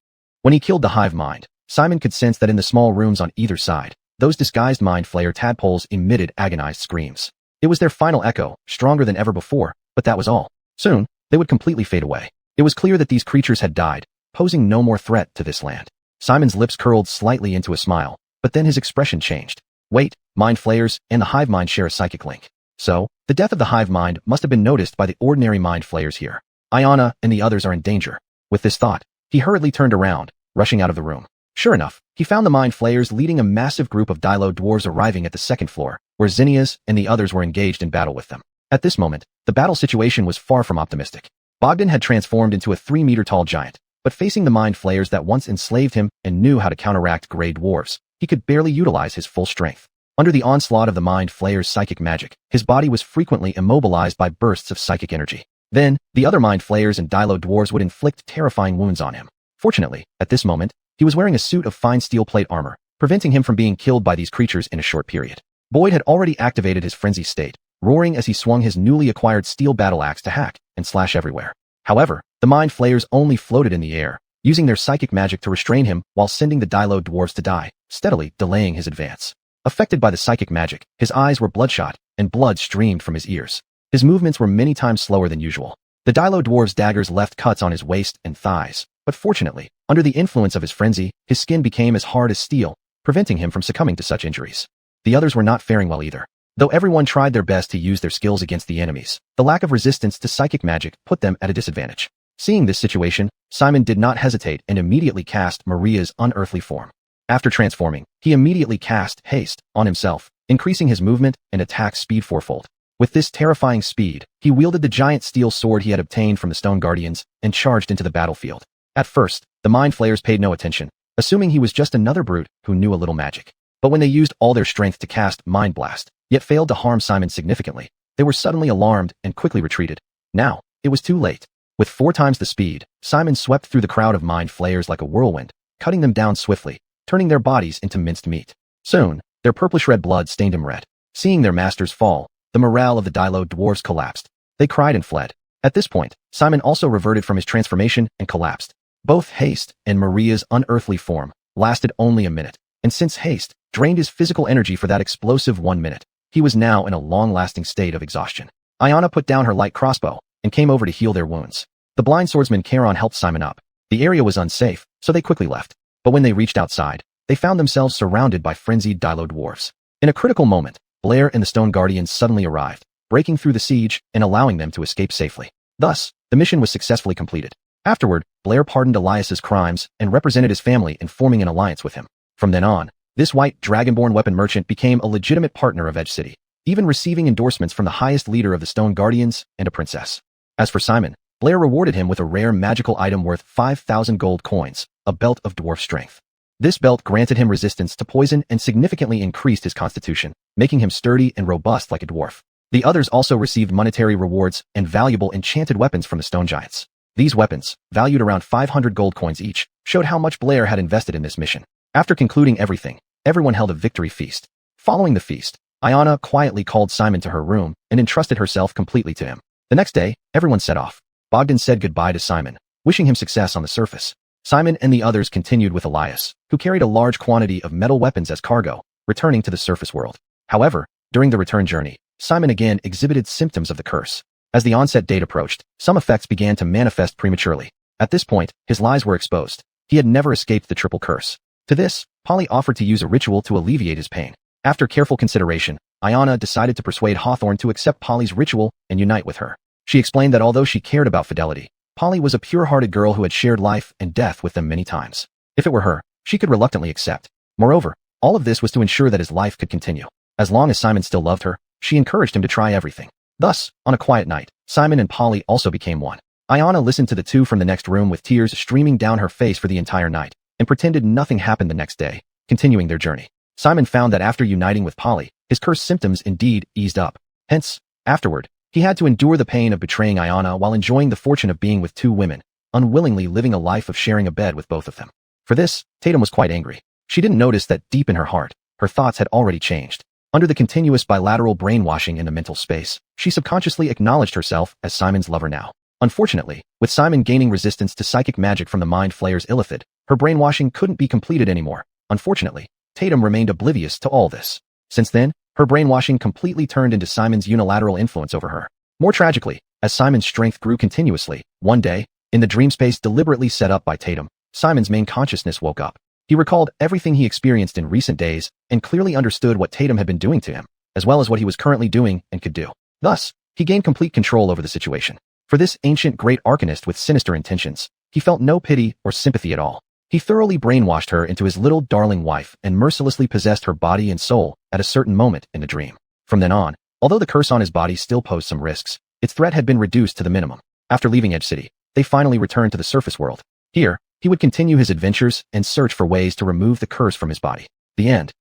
When he killed the hive mind, Simon could sense that in the small rooms on either side, those disguised Mind Flayer tadpoles emitted agonized screams. It was their final echo, stronger than ever before, but that was all. Soon, they would completely fade away. It was clear that these creatures had died, posing no more threat to this land. Simon's lips curled slightly into a smile, but then his expression changed. Wait, Mind Flayers and the hive mind share a psychic link. So, the death of the hive mind must have been noticed by the ordinary Mind Flayers here. Ayana and the others are in danger. With this thought, he hurriedly turned around, rushing out of the room. Sure enough, he found the Mind Flayers leading a massive group of Dilo dwarves arriving at the second floor, where Zinnias and the others were engaged in battle with them. At this moment, the battle situation was far from optimistic. Bogdan had transformed into a 3-meter-tall giant, but facing the Mind Flayers that once enslaved him and knew how to counteract gray dwarves, he could barely utilize his full strength. Under the onslaught of the Mind Flayers' psychic magic, his body was frequently immobilized by bursts of psychic energy. Then, the other Mind Flayers and Dilo dwarves would inflict terrifying wounds on him. Fortunately, at this moment, he was wearing a suit of fine steel plate armor, preventing him from being killed by these creatures in a short period. Boyd had already activated his frenzy state, roaring as he swung his newly acquired steel battle axe to hack and slash everywhere. However, the Mind Flayers only floated in the air, using their psychic magic to restrain him while sending the Dilo dwarves to die, steadily delaying his advance. Affected by the psychic magic, his eyes were bloodshot, and blood streamed from his ears. His movements were many times slower than usual. The Dilo dwarves' daggers left cuts on his waist and thighs, but fortunately, under the influence of his frenzy, his skin became as hard as steel, preventing him from succumbing to such injuries. The others were not faring well either. Though everyone tried their best to use their skills against the enemies, the lack of resistance to psychic magic put them at a disadvantage. Seeing this situation, Simon did not hesitate and immediately cast Maria's unearthly form. After transforming, he immediately cast Haste on himself, increasing his movement and attack speed fourfold. With this terrifying speed, he wielded the giant steel sword he had obtained from the Stone Guardians and charged into the battlefield. At first, the Mind Flayers paid no attention, assuming he was just another brute who knew a little magic. But when they used all their strength to cast Mind Blast, yet failed to harm Simon significantly, they were suddenly alarmed and quickly retreated. Now, it was too late. With 4 times the speed, Simon swept through the crowd of Mind Flayers like a whirlwind, cutting them down swiftly, turning their bodies into minced meat. Soon, their purplish-red blood stained him red. Seeing their masters fall, the morale of the Dilo dwarves collapsed. They cried and fled. At this point, Simon also reverted from his transformation and collapsed. Both Haste and Maria's unearthly form lasted only a minute, and since Haste drained his physical energy for that explosive 1 minute, he was now in a long-lasting state of exhaustion. Ayana put down her light crossbow and came over to heal their wounds. The blind swordsman Charon helped Simon up. The area was unsafe, so they quickly left. But when they reached outside, they found themselves surrounded by frenzied Dilo dwarves. In a critical moment, Blair and the Stone Guardians suddenly arrived, breaking through the siege and allowing them to escape safely. Thus, the mission was successfully completed. Afterward, Blair pardoned Elias's crimes and represented his family in forming an alliance with him. From then on, this white dragonborn weapon merchant became a legitimate partner of Edge City, even receiving endorsements from the highest leader of the Stone Guardians and a princess. As for Simon, Blair rewarded him with a rare magical item worth 5,000 gold coins, a belt of dwarf strength. This belt granted him resistance to poison and significantly increased his constitution, making him sturdy and robust like a dwarf. The others also received monetary rewards and valuable enchanted weapons from the stone giants. These weapons, valued around 500 gold coins each, showed how much Blair had invested in this mission. After concluding everything, everyone held a victory feast. Following the feast, Iana quietly called Simon to her room and entrusted herself completely to him. The next day, everyone set off. Bogdan said goodbye to Simon, wishing him success on the surface. Simon and the others continued with Elias, who carried a large quantity of metal weapons as cargo, returning to the surface world. However, during the return journey, Simon again exhibited symptoms of the curse. As the onset date approached, some effects began to manifest prematurely. At this point, his lies were exposed. He had never escaped the triple curse. To this, Polly offered to use a ritual to alleviate his pain. After careful consideration, Iana decided to persuade Hawthorne to accept Polly's ritual and unite with her. She explained that although she cared about fidelity, Polly was a pure-hearted girl who had shared life and death with them many times. If it were her, she could reluctantly accept. Moreover, all of this was to ensure that his life could continue. As long as Simon still loved her, she encouraged him to try everything. Thus, on a quiet night, Simon and Polly also became one. Iana listened to the two from the next room with tears streaming down her face for the entire night, and pretended nothing happened the next day, continuing their journey. Simon found that after uniting with Polly, his cursed symptoms indeed eased up. Hence, afterward, he had to endure the pain of betraying Iana while enjoying the fortune of being with two women, unwillingly living a life of sharing a bed with both of them. For this, Tatum was quite angry. She didn't notice that deep in her heart, her thoughts had already changed. Under the continuous bilateral brainwashing in the mental space, she subconsciously acknowledged herself as Simon's lover now. Unfortunately, with Simon gaining resistance to psychic magic from the Mind Flayer's illithid, her brainwashing couldn't be completed anymore. Unfortunately, Tatum remained oblivious to all this. Since then, her brainwashing completely turned into Simon's unilateral influence over her. More tragically, as Simon's strength grew continuously, one day, in the dream space deliberately set up by Tatum, Simon's main consciousness woke up. He recalled everything he experienced in recent days and clearly understood what Tatum had been doing to him, as well as what he was currently doing and could do. Thus, he gained complete control over the situation. For this ancient great arcanist with sinister intentions, he felt no pity or sympathy at all. He thoroughly brainwashed her into his little darling wife and mercilessly possessed her body and soul at a certain moment in the dream. From then on, although the curse on his body still posed some risks, its threat had been reduced to the minimum. After leaving Edge City, they finally returned to the surface world. Here, he would continue his adventures and search for ways to remove the curse from his body. The end.